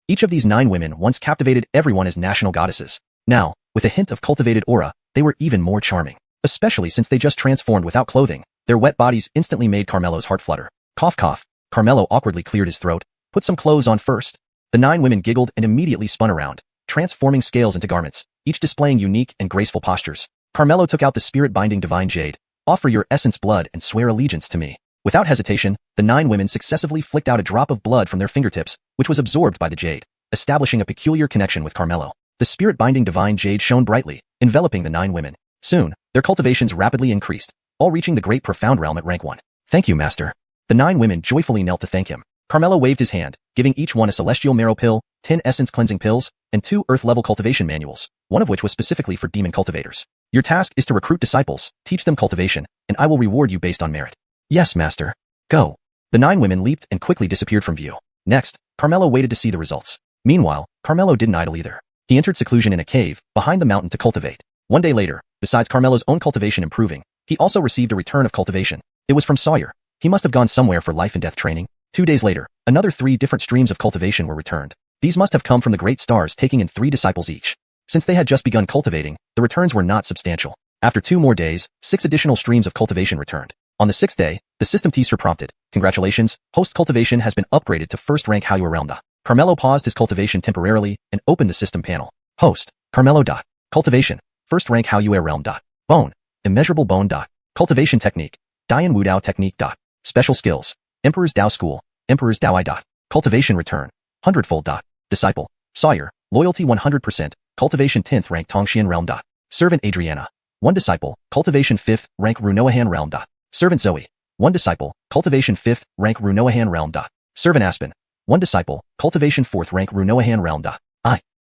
Each of these 9 women once captivated everyone as national goddesses. Now, with a hint of cultivated aura, they were even more charming. Especially since they just transformed without clothing. Their wet bodies instantly made Carmelo's heart flutter. Cough cough. Carmelo awkwardly cleared his throat. Put some clothes on first. The 9 women giggled and immediately spun around, transforming scales into garments, each displaying unique and graceful postures. Carmelo took out the spirit-binding divine jade. Offer your essence blood and swear allegiance to me. Without hesitation, the 9 women successively flicked out a drop of blood from their fingertips, which was absorbed by the jade, establishing a peculiar connection with Carmelo. The spirit-binding divine jade shone brightly, enveloping the 9 women. Soon, their cultivations rapidly increased, all reaching the great profound realm at rank 1. Thank you, master. The 9 women joyfully knelt to thank him. Carmelo waved his hand, giving each one a celestial marrow pill, 10 essence cleansing pills, and 2 earth-level cultivation manuals, one of which was specifically for demon cultivators. Your task is to recruit disciples, teach them cultivation, and I will reward you based on merit. Yes, master. Go. The 9 women leaped and quickly disappeared from view. Next, Carmelo waited to see the results. Meanwhile, Carmelo didn't idle either. He entered seclusion in a cave behind the mountain to cultivate. One day later, besides Carmelo's own cultivation improving, he also received a return of cultivation. It was from Sawyer. He must have gone somewhere for life and death training. 2 days later, another 3 different streams of cultivation were returned. These must have come from the great stars taking in 3 disciples each. Since they had just begun cultivating, the returns were not substantial. After 2 more days, 6 additional streams of cultivation returned. On the 6th day, the system teaser prompted, congratulations, host cultivation has been upgraded to first rank Hallyu Realm. Carmelo paused his cultivation temporarily and opened the system panel. Host, Carmelo. Cultivation, first rank Hallyu Realm. Bone, immeasurable bone. Cultivation technique, Dian Wudao technique. Special skills, Emperor's Dao School, Emperor's Dao I. Cultivation return, 100-fold. Disciple, Sawyer, loyalty 100%, cultivation 10th rank Tongxian Realm. Servant Adriana, 1 disciple, cultivation 5th rank Runoahan Realm. Servant Zoe, 1 disciple, cultivation 5th rank Runoahan Realm. Servant Aspen, 1 disciple, cultivation 4th rank Runoahan Realm.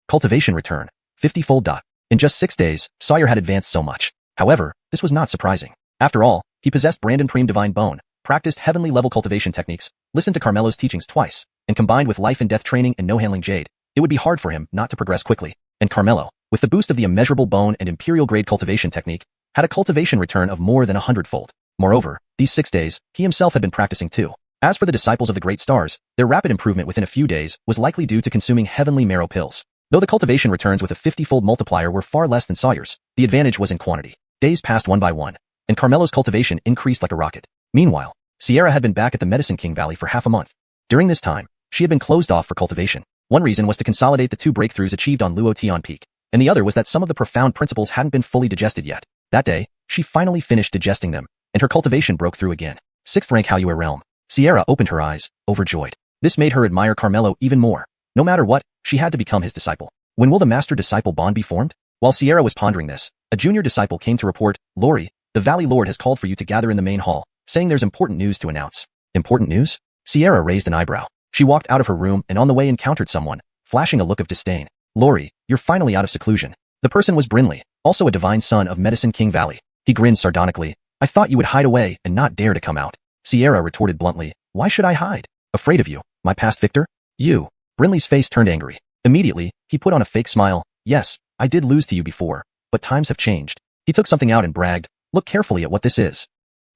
Cultivation return, 50-fold. In just 6 days, Sawyer had advanced so much. However, this was not surprising. After all, he possessed Brandon Prime Divine Bone, practiced heavenly level cultivation techniques, listened to Carmelo's teachings twice, and combined with life and death training and no-handling jade, it would be hard for him not to progress quickly. And Carmelo, with the boost of the immeasurable bone and imperial-grade cultivation technique, had a cultivation return of more than 100-fold. Moreover, these 6 days, he himself had been practicing too. As for the disciples of the great stars, their rapid improvement within a few days was likely due to consuming heavenly marrow pills. Though the cultivation returns with a 50-fold multiplier were far less than Sawyer's, the advantage was in quantity. Days passed one by one, and Carmelo's cultivation increased like a rocket. Meanwhile, Xianxia had been back at the Medicine King Valley for half a month. During this time, she had been closed off for cultivation. One reason was to consolidate the 2 breakthroughs achieved on Luotian Peak, and the other was that some of the profound principles hadn't been fully digested yet. That day, she finally finished digesting them, and her cultivation broke through again. 6th rank Haoyue realm. Xianxia opened her eyes, overjoyed. This made her admire Carmelo even more. No matter what, she had to become his disciple. When will the master-disciple bond be formed? While Xianxia was pondering this, a junior disciple came to report, "Lori, the Valley Lord has called for you to gather in the main hall, saying there's important news to announce." Important news? Xianxia raised an eyebrow. She walked out of her room and on the way encountered someone, flashing a look of disdain. "Lori, you're finally out of seclusion." The person was Brinley, also a divine son of Medicine King Valley. He grinned sardonically. "I thought you would hide away and not dare to come out." Xianxia retorted bluntly, "Why should I hide? Afraid of you, my past victor? You." Brinley's face turned angry. Immediately, he put on a fake smile. "Yes, I did lose to you before, but times have changed." He took something out and bragged, "Look carefully at what this is."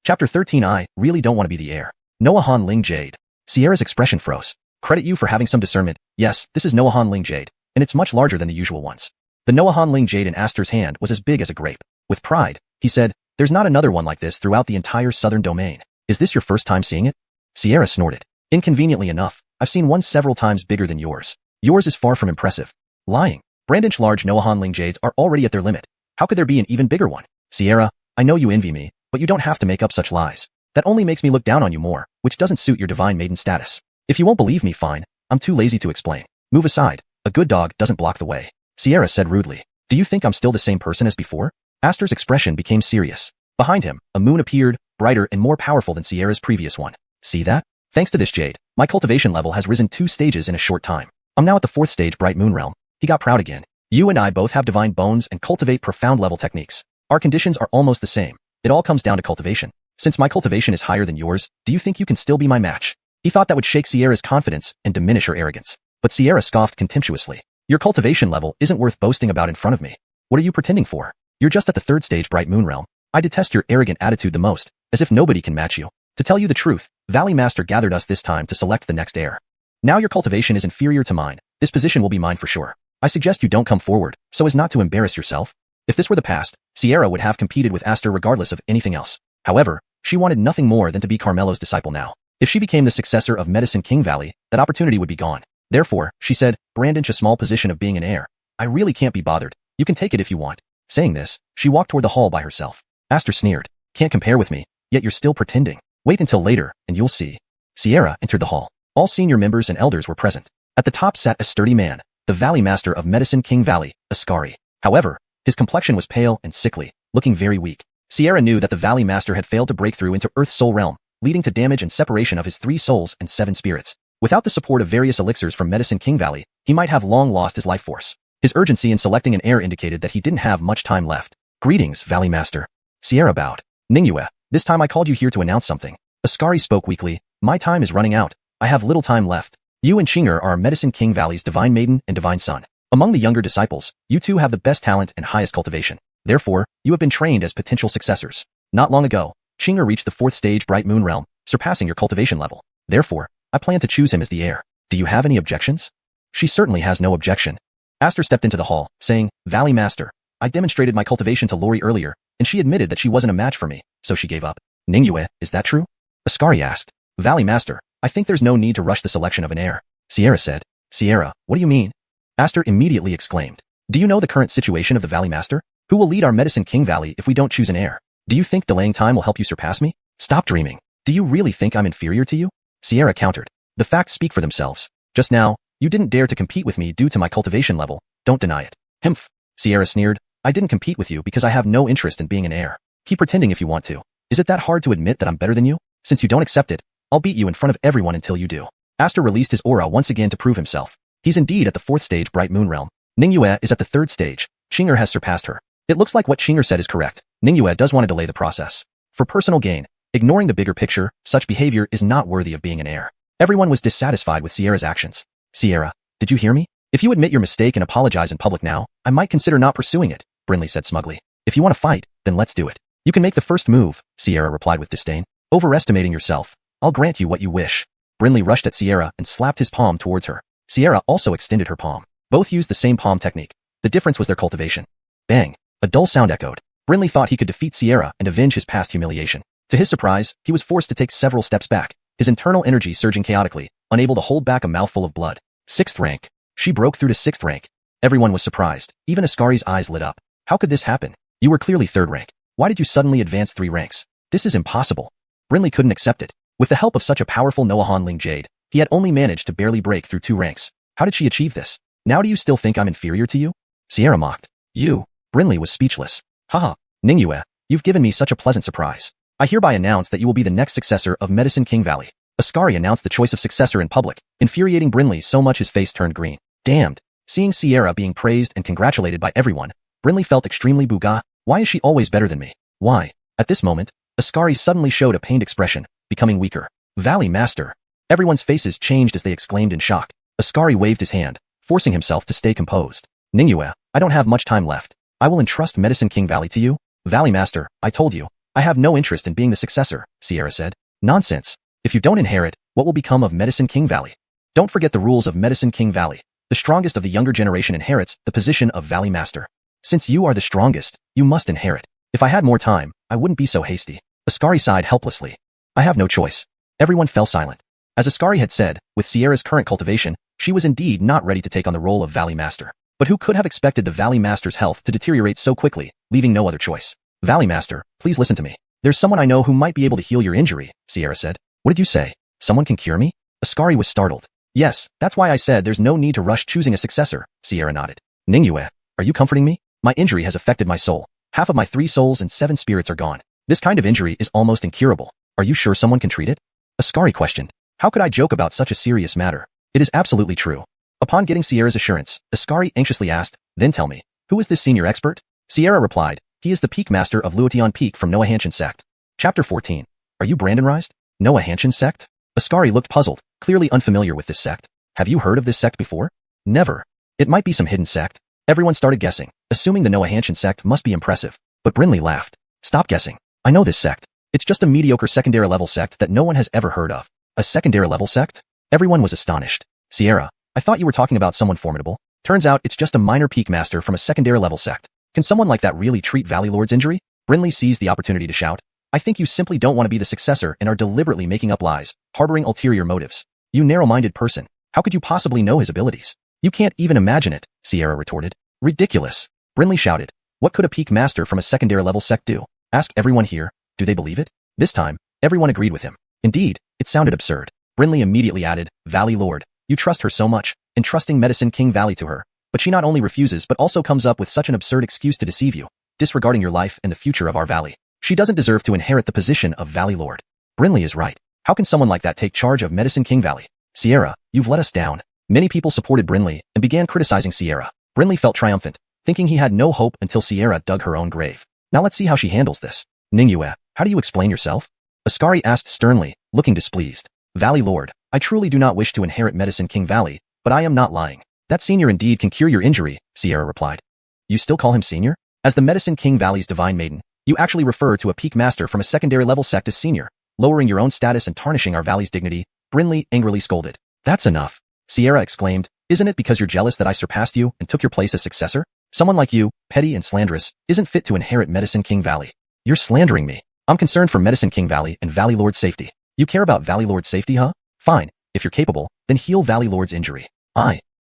Chapter 13. I really don't want to be the heir. Noah Han Ling Jade. Sierra's expression froze. "Credit you for having some discernment. Yes, this is Noah Han Ling Jade, and it's much larger than the usual ones." The Noah Han Ling Jade in Aster's hand was as big as a grape. With pride, he said, "There's not another one like this throughout the entire southern domain. Is this your first time seeing it?" Xianxia snorted. "Inconveniently enough, I've seen one several times bigger than yours. Yours is far from impressive." Lying. Brand-inch large Noah Han Ling Jades are already at their limit. How could there be an even bigger one? Xianxia, I know you envy me, but you don't have to make up such lies. That only makes me look down on you more, which doesn't suit your divine maiden status. If you won't believe me, fine. I'm too lazy to explain. Move aside. A good dog doesn't block the way." Xianxia said rudely. "Do you think I'm still the same person as before?" Aster's expression became serious. Behind him, a moon appeared, brighter and more powerful than Sierra's previous one. "See that? Thanks to this jade, my cultivation level has risen 2 stages in a short time. I'm now at the 4th stage Bright Moon Realm." He got proud again. "You and I both have divine bones and cultivate profound level techniques. Our conditions are almost the same. It all comes down to cultivation. Since my cultivation is higher than yours, do you think you can still be my match?" He thought that would shake Sierra's confidence and diminish her arrogance. But Xianxia scoffed contemptuously. "Your cultivation level isn't worth boasting about in front of me. What are you pretending for? You're just at the 3rd stage Bright Moon Realm. I detest your arrogant attitude the most, as if nobody can match you. To tell you the truth, Valley Master gathered us this time to select the next heir. Now your cultivation is inferior to mine. This position will be mine for sure. I suggest you don't come forward, so as not to embarrass yourself." If this were the past, Xianxia would have competed with Aster regardless of anything else. However, she wanted nothing more than to be Carmelo's disciple now. If she became the successor of Medicine King Valley, that opportunity would be gone. Therefore, she said, "Brandinch a small position of being an heir. I really can't be bothered. You can take it if you want." Saying this, she walked toward the hall by herself. Aster sneered. "Can't compare with me, yet you're still pretending. Wait until later, and you'll see." Xianxia entered the hall. All senior members and elders were present. At the top sat a sturdy man, the Valley Master of Medicine King Valley, Ascari. However, his complexion was pale and sickly, looking very weak. Xianxia knew that the Valley Master had failed to break through into Earth's soul realm, leading to damage and separation of his 3 souls and 7 spirits. Without the support of various elixirs from Medicine King Valley, he might have long lost his life force. His urgency in selecting an heir indicated that he didn't have much time left. "Greetings, Valley Master." Xianxia bowed. "Ningyue, this time I called you here to announce something." Ascari spoke weakly. "My time is running out. I have little time left. You and Qinger are Medicine King Valley's divine maiden and divine son. Among the younger disciples, you two have the best talent and highest cultivation. Therefore, you have been trained as potential successors. Not long ago, Qinger reached the 4th stage Bright Moon Realm, surpassing your cultivation level. Therefore, I plan to choose him as the heir. Do you have any objections?" She certainly has no objection. Aster stepped into the hall, saying, "Valley Master, I demonstrated my cultivation to Lori earlier, and she admitted that she wasn't a match for me, so she gave up." "Ningyue, is that true?" Ascari asked. "Valley Master, I think there's no need to rush the selection of an heir." Xianxia said. "Xianxia, what do you mean?" Aster immediately exclaimed. "Do you know the current situation of the Valley Master? Who will lead our Medicine King Valley if we don't choose an heir? Do you think delaying time will help you surpass me? Stop dreaming. Do you really think I'm inferior to you?" Xianxia countered. "The facts speak for themselves. Just now, you didn't dare to compete with me due to my cultivation level. Don't deny it." "Humph." Xianxia sneered. "I didn't compete with you because I have no interest in being an heir. Keep pretending if you want to. Is it that hard to admit that I'm better than you? Since you don't accept it, I'll beat you in front of everyone until you do." Aster released his aura once again to prove himself. He's indeed at the 4th stage Bright Moon Realm. Ningyue is at the 3rd stage. Qinger has surpassed her. It looks like what Qinger said is correct. Ningyue does want to delay the process. For personal gain, ignoring the bigger picture, such behavior is not worthy of being an heir. Everyone was dissatisfied with Sierra's actions. "Xianxia, did you hear me? If you admit your mistake and apologize in public now, I might consider not pursuing it, Brinley said smugly. If you want to fight, then let's do it. You can make the first move, Sierra replied with disdain. Overestimating yourself. I'll grant you what you wish. Brinley rushed at Sierra and slapped his palm towards her. Sierra also extended her palm. Both used the same palm technique. The difference was their cultivation. Bang! A dull sound echoed. Brinley thought he could defeat Sierra and avenge his past humiliation. To his surprise, he was forced to take several steps back, his internal energy surging chaotically, unable to hold back a mouthful of blood. 6th rank. She broke through to 6th rank. Everyone was surprised. Even Ascari's eyes lit up. How could this happen? You were clearly 3rd rank. Why did you suddenly advance 3 ranks? This is impossible. Brinley couldn't accept it. With the help of such a powerful Noahanling Jade, he had only managed to barely break through 2 ranks. How did she achieve this? Now do you still think I'm inferior to you? Sierra mocked. You. Brinley was speechless. Haha, Ningyue, you've given me such a pleasant surprise. I hereby announce that you will be the next successor of Medicine King Valley. Ascari announced the choice of successor in public, infuriating Brinley so much his face turned green. Damned. Seeing Sierra being praised and congratulated by everyone, Brinley felt extremely bouga. Why is she always better than me? Why? At this moment, Ascari suddenly showed a pained expression, becoming weaker. Valley Master. Everyone's faces changed as they exclaimed in shock. Ascari waved his hand, forcing himself to stay composed. Ningyue, I don't have much time left. I will entrust Medicine King Valley to you. Valley Master, I told you. I have no interest in being the successor, Sierra said. Nonsense. If you don't inherit, what will become of Medicine King Valley? Don't forget the rules of Medicine King Valley. The strongest of the younger generation inherits the position of Valley Master. Since you are the strongest, you must inherit. If I had more time, I wouldn't be so hasty. Ascari sighed helplessly. I have no choice. Everyone fell silent. As Ascari had said, with Sierra's current cultivation, she was indeed not ready to take on the role of Valley Master. But who could have expected the Valley Master's health to deteriorate so quickly, leaving no other choice? Valley Master, please listen to me. There's someone I know who might be able to heal your injury, Sierra said. What did you say? Someone can cure me? Ascari was startled. Yes, that's why I said there's no need to rush choosing a successor, Sierra nodded. Ningyue, are you comforting me? My injury has affected my soul. Half of my 3 souls and 7 spirits are gone. This kind of injury is almost incurable. Are you sure someone can treat it? Ascari questioned. How could I joke about such a serious matter? It is absolutely true. Upon getting Sierra's assurance, Ascari anxiously asked, then tell me, who is this senior expert? Sierra replied, he is the Peak Master of Luotian Peak from Noahantian Sect. Chapter 14. Are you Brandonized? Noahantian Sect? Ascari looked puzzled, clearly unfamiliar with this sect. Have you heard of this sect before? Never. It might be some hidden sect. Everyone started guessing, assuming the Noahantian Sect must be impressive. But Brinley laughed. Stop guessing. I know this sect. It's just a mediocre secondary level sect that no one has ever heard of. A secondary level sect? Everyone was astonished. Sierra, I thought you were talking about someone formidable. Turns out it's just a minor peak master from a secondary level sect. Can someone like that really treat Valley Lord's injury? Brinley seized the opportunity to shout. I think you simply don't want to be the successor and are deliberately making up lies, harboring ulterior motives. You narrow-minded person. How could you possibly know his abilities? You can't even imagine it, Sierra retorted. Ridiculous. Brinley shouted. What could a peak master from a secondary level sect do? Ask everyone here. Do they believe it? This time, everyone agreed with him. Indeed, it sounded absurd. Brinley immediately added, Valley Lord, you trust her so much, entrusting Medicine King Valley to her. But she not only refuses but also comes up with such an absurd excuse to deceive you, disregarding your life and the future of our valley. She doesn't deserve to inherit the position of Valley Lord. Brinley is right. How can someone like that take charge of Medicine King Valley? Sierra, you've let us down. Many people supported Brinley and began criticizing Sierra. Brinley felt triumphant, thinking he had no hope until Sierra dug her own grave. Now let's see how she handles this. Ningyue, how do you explain yourself? Ascari asked sternly, looking displeased. Valley Lord, I truly do not wish to inherit Medicine King Valley, but I am not lying. That senior indeed can cure your injury, Sierra replied. You still call him senior? As the Medicine King Valley's divine maiden, you actually refer to a peak master from a secondary level sect as senior, lowering your own status and tarnishing our valley's dignity, Brinley angrily scolded. That's enough. Sierra exclaimed, isn't it because you're jealous that I surpassed you and took your place as successor? Someone like you, petty and slanderous, isn't fit to inherit Medicine King Valley. You're slandering me. I'm concerned for Medicine King Valley and Valley Lord's safety. You care about Valley Lord's safety, huh? Fine. If you're capable, then heal Valley Lord's injury.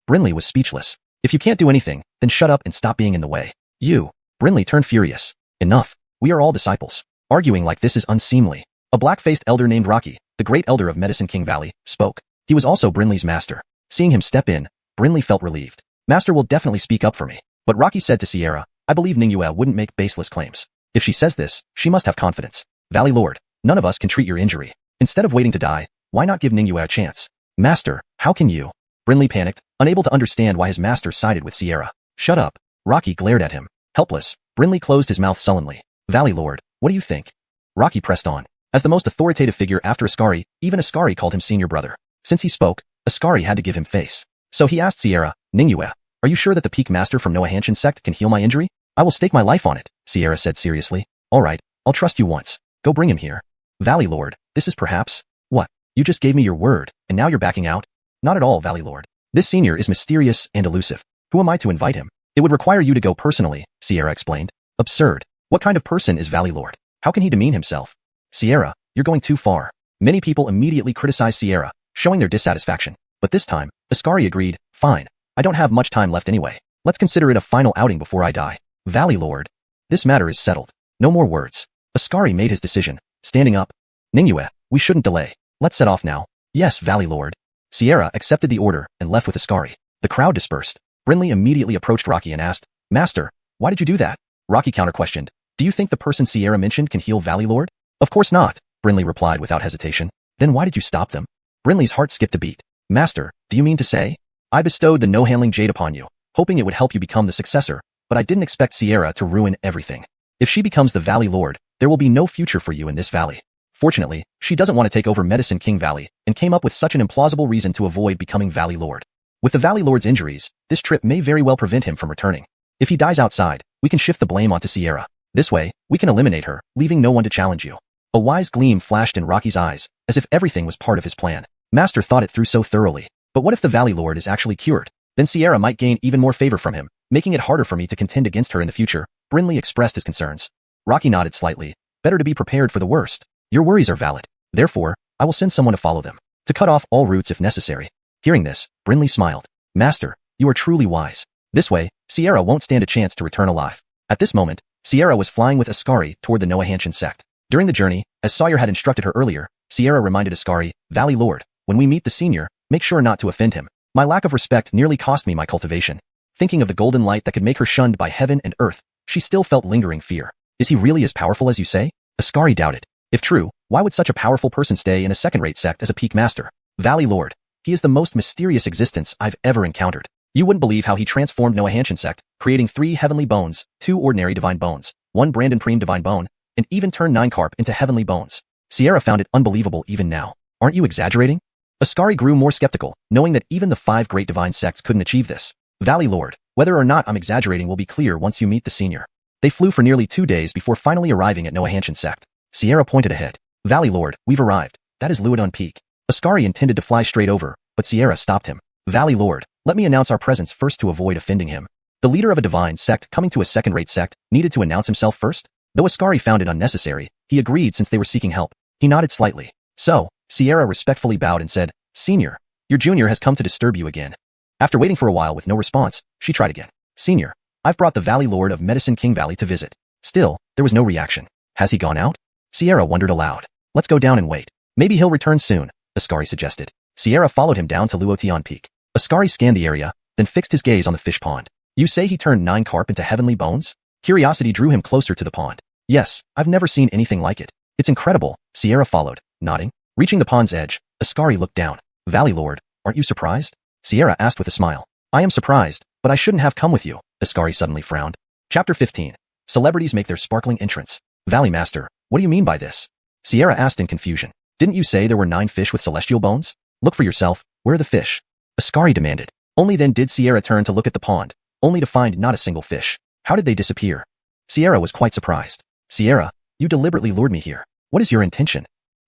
Brinley was speechless. If you can't do anything, then shut up and stop being in the way. Brinley turned furious. Enough. We are all disciples. Arguing like this is unseemly. A black-faced elder named Rocky, the great elder of Medicine King Valley, spoke. He was also Brinley's master. Seeing him step in, Brinley felt relieved. Master will definitely speak up for me. But Rocky said to Sierra, I believe Ningyue wouldn't make baseless claims. If she says this, she must have confidence. Valley Lord, none of us can treat your injury. Instead of waiting to die, why not give Ningyue a chance? Master, how can you? Brinley panicked, unable to understand why his master sided with Sierra. Shut up. Rocky glared at him. Helpless, Brinley closed his mouth sullenly. Valley Lord, what do you think? Rocky pressed on. As the most authoritative figure after Ascari, even Ascari called him senior brother. Since he spoke, Ascari had to give him face. So he asked Sierra, Ningyue, are you sure that the peak master from Noahanshin sect can heal my injury? I will stake my life on it, Xianxia said seriously. Alright, I'll trust you once. Go bring him here. Valley Lord, this is perhaps… What? You just gave me your word, and now you're backing out? Not at all, Valley Lord. This senior is mysterious and elusive. Who am I to invite him? It would require you to go personally, Xianxia explained. Absurd. What kind of person is Valley Lord? How can he demean himself? Xianxia, you're going too far. Many people immediately criticized Xianxia, showing their dissatisfaction. But this time, Ascari agreed, fine. I don't have much time left anyway. Let's consider it a final outing before I die. Valley Lord. This matter is settled. No more words. Ascari made his decision, standing up. Ningyue, we shouldn't delay. Let's set off now. Yes, Valley Lord. Xianxia accepted the order and left with Ascari. The crowd dispersed. Brinley immediately approached Rocky and asked, Master, why did you do that? Rocky counter-questioned, do you think the person Xianxia mentioned can heal Valley Lord? Of course not, Brinley replied without hesitation. Then why did you stop them? Brinley's heart skipped a beat. Master, do you mean to say? I bestowed the no-handling jade upon you, hoping it would help you become the successor, but I didn't expect Xianxia to ruin everything. If she becomes the Valley Lord, there will be no future for you in this valley. Fortunately, she doesn't want to take over Medicine King Valley and came up with such an implausible reason to avoid becoming Valley Lord. With the Valley Lord's injuries, this trip may very well prevent him from returning. If he dies outside, we can shift the blame onto Xianxia. This way, we can eliminate her, leaving no one to challenge you. A wise gleam flashed in Rocky's eyes, as if everything was part of his plan. Master thought it through so thoroughly. But what if the Valley Lord is actually cured? Then Xianxia might gain even more favor from him, making it harder for me to contend against her in the future. Brinley expressed his concerns. Rocky nodded slightly. Better to be prepared for the worst. Your worries are valid. Therefore, I will send someone to follow them, to cut off all routes if necessary. Hearing this, Brinley smiled. Master, you are truly wise. This way, Xianxia won't stand a chance to return alive. At this moment, Xianxia was flying with Ascari toward the Noahanshin sect. During the journey, as Sawyer had instructed her earlier, Xianxia reminded Ascari, Valley Lord, when we meet the senior, make sure not to offend him. My lack of respect nearly cost me my cultivation. Thinking of the golden light that could make her shunned by heaven and earth, she still felt lingering fear. Is he really as powerful as you say? Ascari doubted. If true, why would such a powerful person stay in a second-rate sect as a peak master? Valley Lord. He is the most mysterious existence I've ever encountered. You wouldn't believe how he transformed Noahanshin sect, creating 3 heavenly bones, 2 ordinary divine bones, 1 Brandon Preem divine bone, and even turned 9 carp into heavenly bones. Xianxia found it unbelievable even now. Aren't you exaggerating? Ascari grew more skeptical, knowing that even the 5 great divine sects couldn't achieve this. Valley Lord, whether or not I'm exaggerating will be clear once you meet the senior. They flew for nearly 2 days before finally arriving at Noahanshin sect. Xianxia pointed ahead. Valley Lord, we've arrived. That is Luodon Peak. Ascari intended to fly straight over, but Xianxia stopped him. Valley Lord, let me announce our presence first to avoid offending him. The leader of a divine sect coming to a second-rate sect needed to announce himself first? Though Ascari found it unnecessary, he agreed since they were seeking help. He nodded slightly. So, Xianxia respectfully bowed and said, Senior, your junior has come to disturb you again. After waiting for a while with no response, she tried again. Senior, I've brought the Valley Lord of Medicine King Valley to visit. Still, there was no reaction. Has he gone out? Xianxia wondered aloud. Let's go down and wait. Maybe he'll return soon, Ascari suggested. Xianxia followed him down to Luotian Peak. Ascari scanned the area, then fixed his gaze on the fish pond. You say he turned 9 carp into heavenly bones? Curiosity drew him closer to the pond. Yes, I've never seen anything like it. It's incredible, Xianxia followed, nodding. Reaching the pond's edge, Ascari looked down. Valley Lord, aren't you surprised? Xianxia asked with a smile. I am surprised, but I shouldn't have come with you, Ascari suddenly frowned. Chapter 15. Celebrities make their sparkling entrance. Valley Master, what do you mean by this? Xianxia asked in confusion. Didn't you say there were 9 fish with celestial bones? Look for yourself, where are the fish? Ascari demanded. Only then did Xianxia turn to look at the pond, only to find not a single fish. How did they disappear? Xianxia was quite surprised. Xianxia, you deliberately lured me here. What is your intention?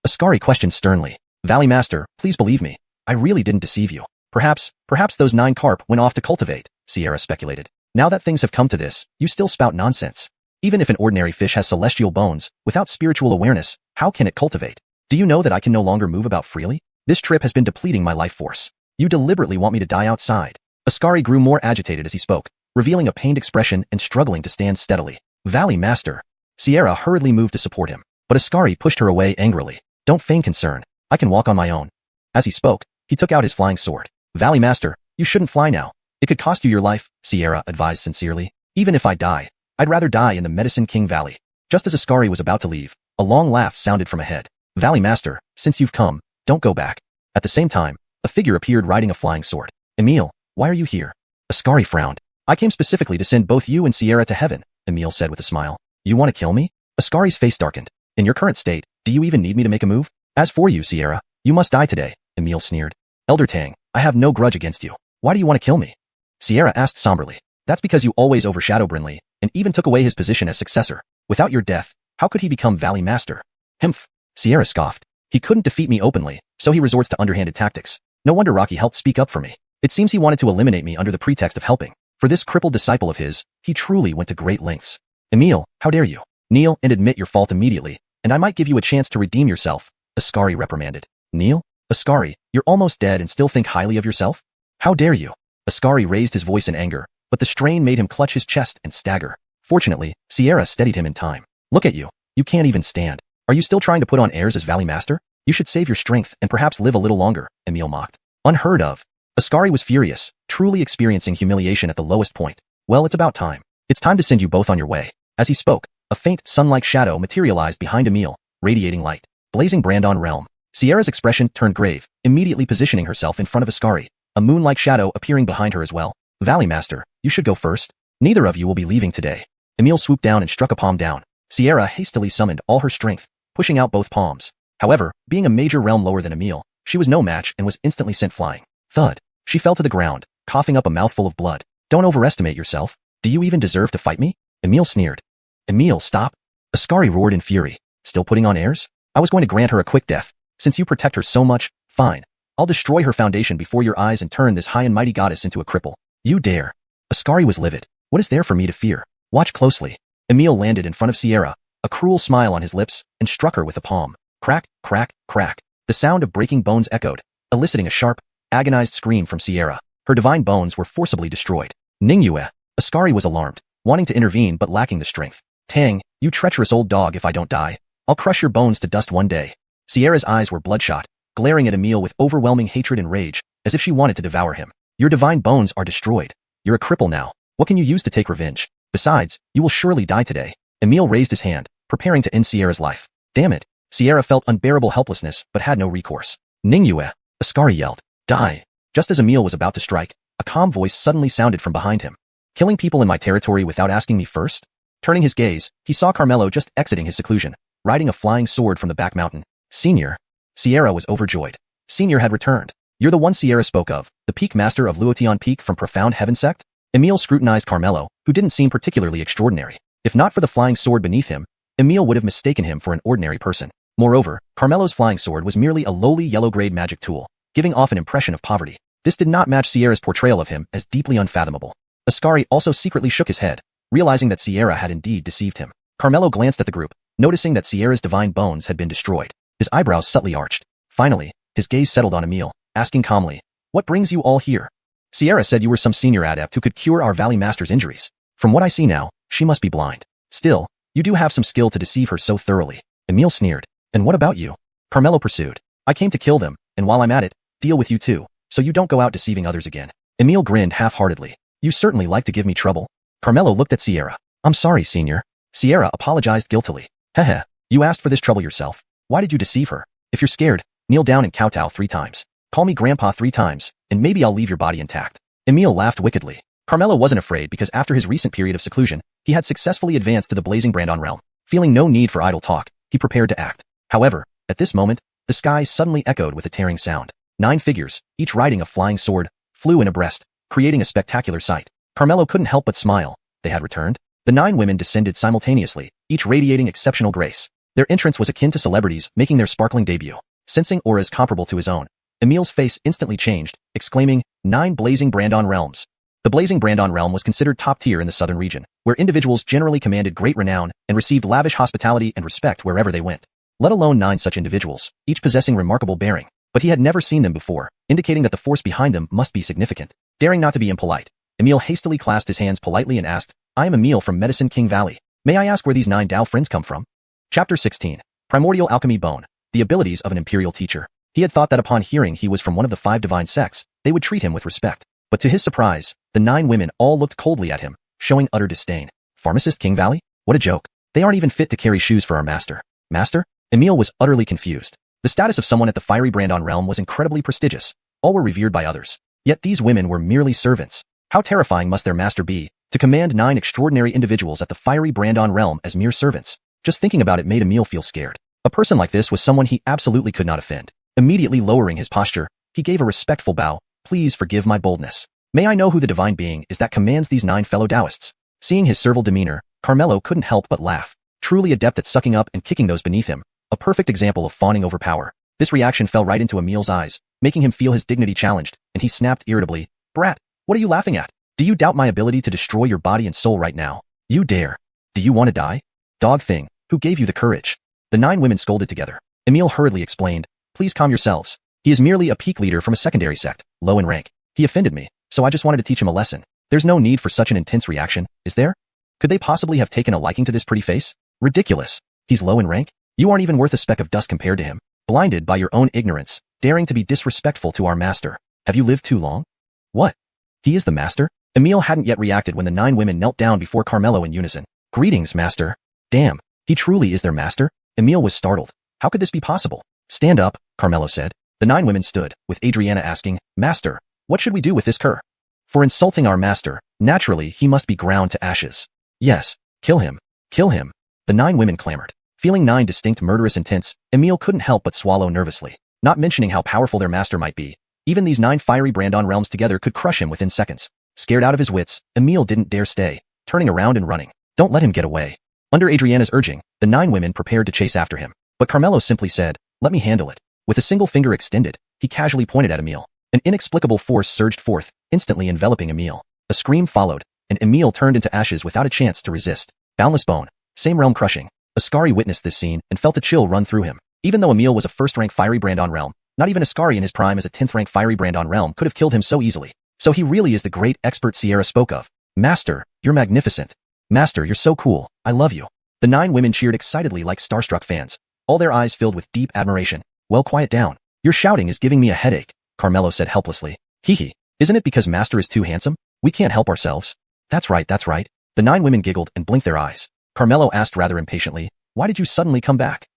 Ascari questioned sternly. Valley Master, please believe me. I really didn't deceive you. Perhaps those 9 carp went off to cultivate, Xianxia speculated. Now that things have come to this, you still spout nonsense. Even if an ordinary fish has celestial bones, without spiritual awareness, how can it cultivate? Do you know that I can no longer move about freely? This trip has been depleting my life force. You deliberately want me to die outside. Ascari grew more agitated as he spoke, revealing a pained expression and struggling to stand steadily. Valley Master. Xianxia hurriedly moved to support him, but Ascari pushed her away angrily. Don't feign concern. I can walk on my own. As he spoke, he took out his flying sword. Valley Master, you shouldn't fly now. It could cost you your life, Xianxia advised sincerely. Even if I die, I'd rather die in the Medicine King Valley. Just as Ascari was about to leave, a long laugh sounded from ahead. Valley Master, since you've come, don't go back. At the same time, a figure appeared riding a flying sword. Emil, why are you here? Ascari frowned. I came specifically to send both you and Xianxia to heaven, Emil said with a smile. You want to kill me? Ascari's face darkened. In your current state, do you even need me to make a move? As for you, Xianxia, you must die today, Emil sneered. Elder Tang, I have no grudge against you. Why do you want to kill me? Sierra asked somberly. That's because you always overshadow Brinley, and even took away his position as successor. Without your death, how could he become Valley Master? Himph. Sierra scoffed. He couldn't defeat me openly, so he resorts to underhanded tactics. No wonder Rocky helped speak up for me. It seems he wanted to eliminate me under the pretext of helping. For this crippled disciple of his, he truly went to great lengths. Emil, how dare you? Kneel and admit your fault immediately, and I might give you a chance to redeem yourself, Ascari reprimanded. Kneel? Ascari, you're almost dead and still think highly of yourself? How dare you? Ascari raised his voice in anger, but the strain made him clutch his chest and stagger. Fortunately, Sierra steadied him in time. Look at you. You can't even stand. Are you still trying to put on airs as Valley Master? You should save your strength and perhaps live a little longer, Emil mocked. Unheard of. Ascari was furious, truly experiencing humiliation at the lowest point. Well, it's about time. It's time to send you both on your way. As he spoke, a faint, sun-like shadow materialized behind Emil, radiating light. Blazing Brandon realm. Sierra's expression turned grave, immediately positioning herself in front of Ascari, a moon-like shadow appearing behind her as well. Valley Master, you should go first. Neither of you will be leaving today. Emil swooped down and struck a palm down. Sierra hastily summoned all her strength, pushing out both palms. However, being a major realm lower than Emil, she was no match and was instantly sent flying. Thud. She fell to the ground, coughing up a mouthful of blood. Don't overestimate yourself. Do you even deserve to fight me? Emil sneered. Emil, stop. Ascari roared in fury. Still putting on airs? I was going to grant her a quick death. Since you protect her so much, fine. I'll destroy her foundation before your eyes and turn this high and mighty goddess into a cripple. You dare. Ascari was livid. What is there for me to fear? Watch closely. Emil landed in front of Sierra, a cruel smile on his lips, and struck her with a palm. Crack, crack, crack. The sound of breaking bones echoed, eliciting a sharp, agonized scream from Sierra. Her divine bones were forcibly destroyed. Ningyue. Ascari was alarmed, wanting to intervene but lacking the strength. Tang, you treacherous old dog, if I don't die, I'll crush your bones to dust one day. Sierra's eyes were bloodshot, glaring at Emil with overwhelming hatred and rage, as if she wanted to devour him. Your divine bones are destroyed. You're a cripple now. What can you use to take revenge? Besides, you will surely die today. Emil raised his hand, preparing to end Sierra's life. Damn it. Sierra felt unbearable helplessness, but had no recourse. Ningyue. Ascari yelled. Die. Just as Emil was about to strike, a calm voice suddenly sounded from behind him. Killing people in my territory without asking me first? Turning his gaze, he saw Carmelo just exiting his seclusion, riding a flying sword from the back mountain. Senior. Sierra was overjoyed. Senior had returned. You're the one Sierra spoke of, the Peak Master of Luotian Peak from Profound Heaven Sect? Emil scrutinized Carmelo, who didn't seem particularly extraordinary. If not for the flying sword beneath him, Emil would have mistaken him for an ordinary person. Moreover, Carmelo's flying sword was merely a lowly yellow-grade magic tool, giving off an impression of poverty. This did not match Sierra's portrayal of him as deeply unfathomable. Ascari also secretly shook his head, realizing that Sierra had indeed deceived him. Carmelo glanced at the group, noticing that Sierra's divine bones had been destroyed. His eyebrows subtly arched. Finally, his gaze settled on Emil, asking calmly, "What brings you all here?" Sierra said you were some senior adept who could cure our Valley Master's injuries. From what I see now, she must be blind. Still, you do have some skill to deceive her so thoroughly. Emil sneered. And what about you? Carmelo pursued. I came to kill them, and while I'm at it, deal with you too, so you don't go out deceiving others again. Emil grinned half-heartedly. You certainly like to give me trouble. Carmelo looked at Sierra. I'm sorry, Senior. Sierra apologized guiltily. Heh, you asked for this trouble yourself. Why did you deceive her? If you're scared, kneel down and kowtow 3 times. Call me Grandpa 3 times, and maybe I'll leave your body intact. Emil laughed wickedly. Carmelo wasn't afraid because after his recent period of seclusion, he had successfully advanced to the Blazing Brandon realm. Feeling no need for idle talk, he prepared to act. However, at this moment, the sky suddenly echoed with a tearing sound. 9 figures, each riding a flying sword, flew in abreast, creating a spectacular sight. Carmelo couldn't help but smile. They had returned. The 9 women descended simultaneously, each radiating exceptional grace. Their entrance was akin to celebrities making their sparkling debut. Sensing auras comparable to his own, Emil's face instantly changed, exclaiming, 9 Blazing Brandon realms. The Blazing Brandon realm was considered top tier in the southern region, where individuals generally commanded great renown and received lavish hospitality and respect wherever they went. Let alone 9 such individuals, each possessing remarkable bearing. But he had never seen them before, indicating that the force behind them must be significant. Daring not to be impolite, Emil hastily clasped his hands politely and asked, I am Emil from Medicine King Valley. May I ask where these 9 Dao friends come from? Chapter 16. Primordial Alchemy Bone. The abilities of an imperial teacher. He had thought that upon hearing he was from one of the 5 divine sects, they would treat him with respect. But to his surprise, the 9 women all looked coldly at him, showing utter disdain. Pharmacist King Valley? What a joke. They aren't even fit to carry shoes for our master. Master? Emil was utterly confused. The status of someone at the fiery Brandon realm was incredibly prestigious. All were revered by others. Yet these women were merely servants. How terrifying must their master be, to command 9 extraordinary individuals at the fiery Brandon realm as mere servants? Just thinking about it made Emil feel scared. A person like this was someone he absolutely could not offend. Immediately lowering his posture, he gave a respectful bow. Please forgive my boldness. May I know who the divine being is that commands these 9 fellow Taoists? Seeing his servile demeanor, Carmelo couldn't help but laugh. Truly adept at sucking up and kicking those beneath him. A perfect example of fawning over power. This reaction fell right into Emil's eyes, making him feel his dignity challenged, and he snapped irritably. Brat, what are you laughing at? Do you doubt my ability to destroy your body and soul right now? You dare. Do you want to die? Dog thing, who gave you the courage? The 9 women scolded together. Emil hurriedly explained, please calm yourselves. He is merely a peak leader from a secondary sect, low in rank. He offended me, so I just wanted to teach him a lesson. There's no need for such an intense reaction, is there? Could they possibly have taken a liking to this pretty face? Ridiculous. He's low in rank? You aren't even worth a speck of dust compared to him. Blinded by your own ignorance, daring to be disrespectful to our master. Have you lived too long? What? He is the master? Emil hadn't yet reacted when the 9 women knelt down before Carmelo in unison. Greetings, master. Damn, he truly is their master? Emil was startled. How could this be possible? Stand up, Carmelo said. The 9 women stood, with Adriana asking, Master, what should we do with this cur? For insulting our master, naturally he must be ground to ashes. Yes, kill him. Kill him. The 9 women clamored. Feeling 9 distinct murderous intents, Emil couldn't help but swallow nervously. Not mentioning how powerful their master might be. Even these 9 fiery Brandon realms together could crush him within seconds. Scared out of his wits, Emil didn't dare stay, turning around and running. Don't let him get away. Under Adriana's urging, the 9 women prepared to chase after him. But Carmelo simply said, let me handle it. With a single finger extended, he casually pointed at Emil. An inexplicable force surged forth, instantly enveloping Emil. A scream followed, and Emil turned into ashes without a chance to resist. Boundless bone. Same realm crushing. Ascari witnessed this scene and felt a chill run through him. Even though Emil was a first-rank fiery Brandon realm, not even Ascari in his prime as a 10th-rank fiery Brandon realm could have killed him so easily. So he really is the great expert Sierra spoke of. Master, you're magnificent. Master, you're so cool. I love you. The 9 women cheered excitedly like starstruck fans, all their eyes filled with deep admiration. Well, quiet down. Your shouting is giving me a headache, Carmelo said helplessly. Hee. Isn't it because Master is too handsome? We can't help ourselves. That's right. The 9 women giggled and blinked their eyes. Carmelo asked rather impatiently, why did you suddenly come back?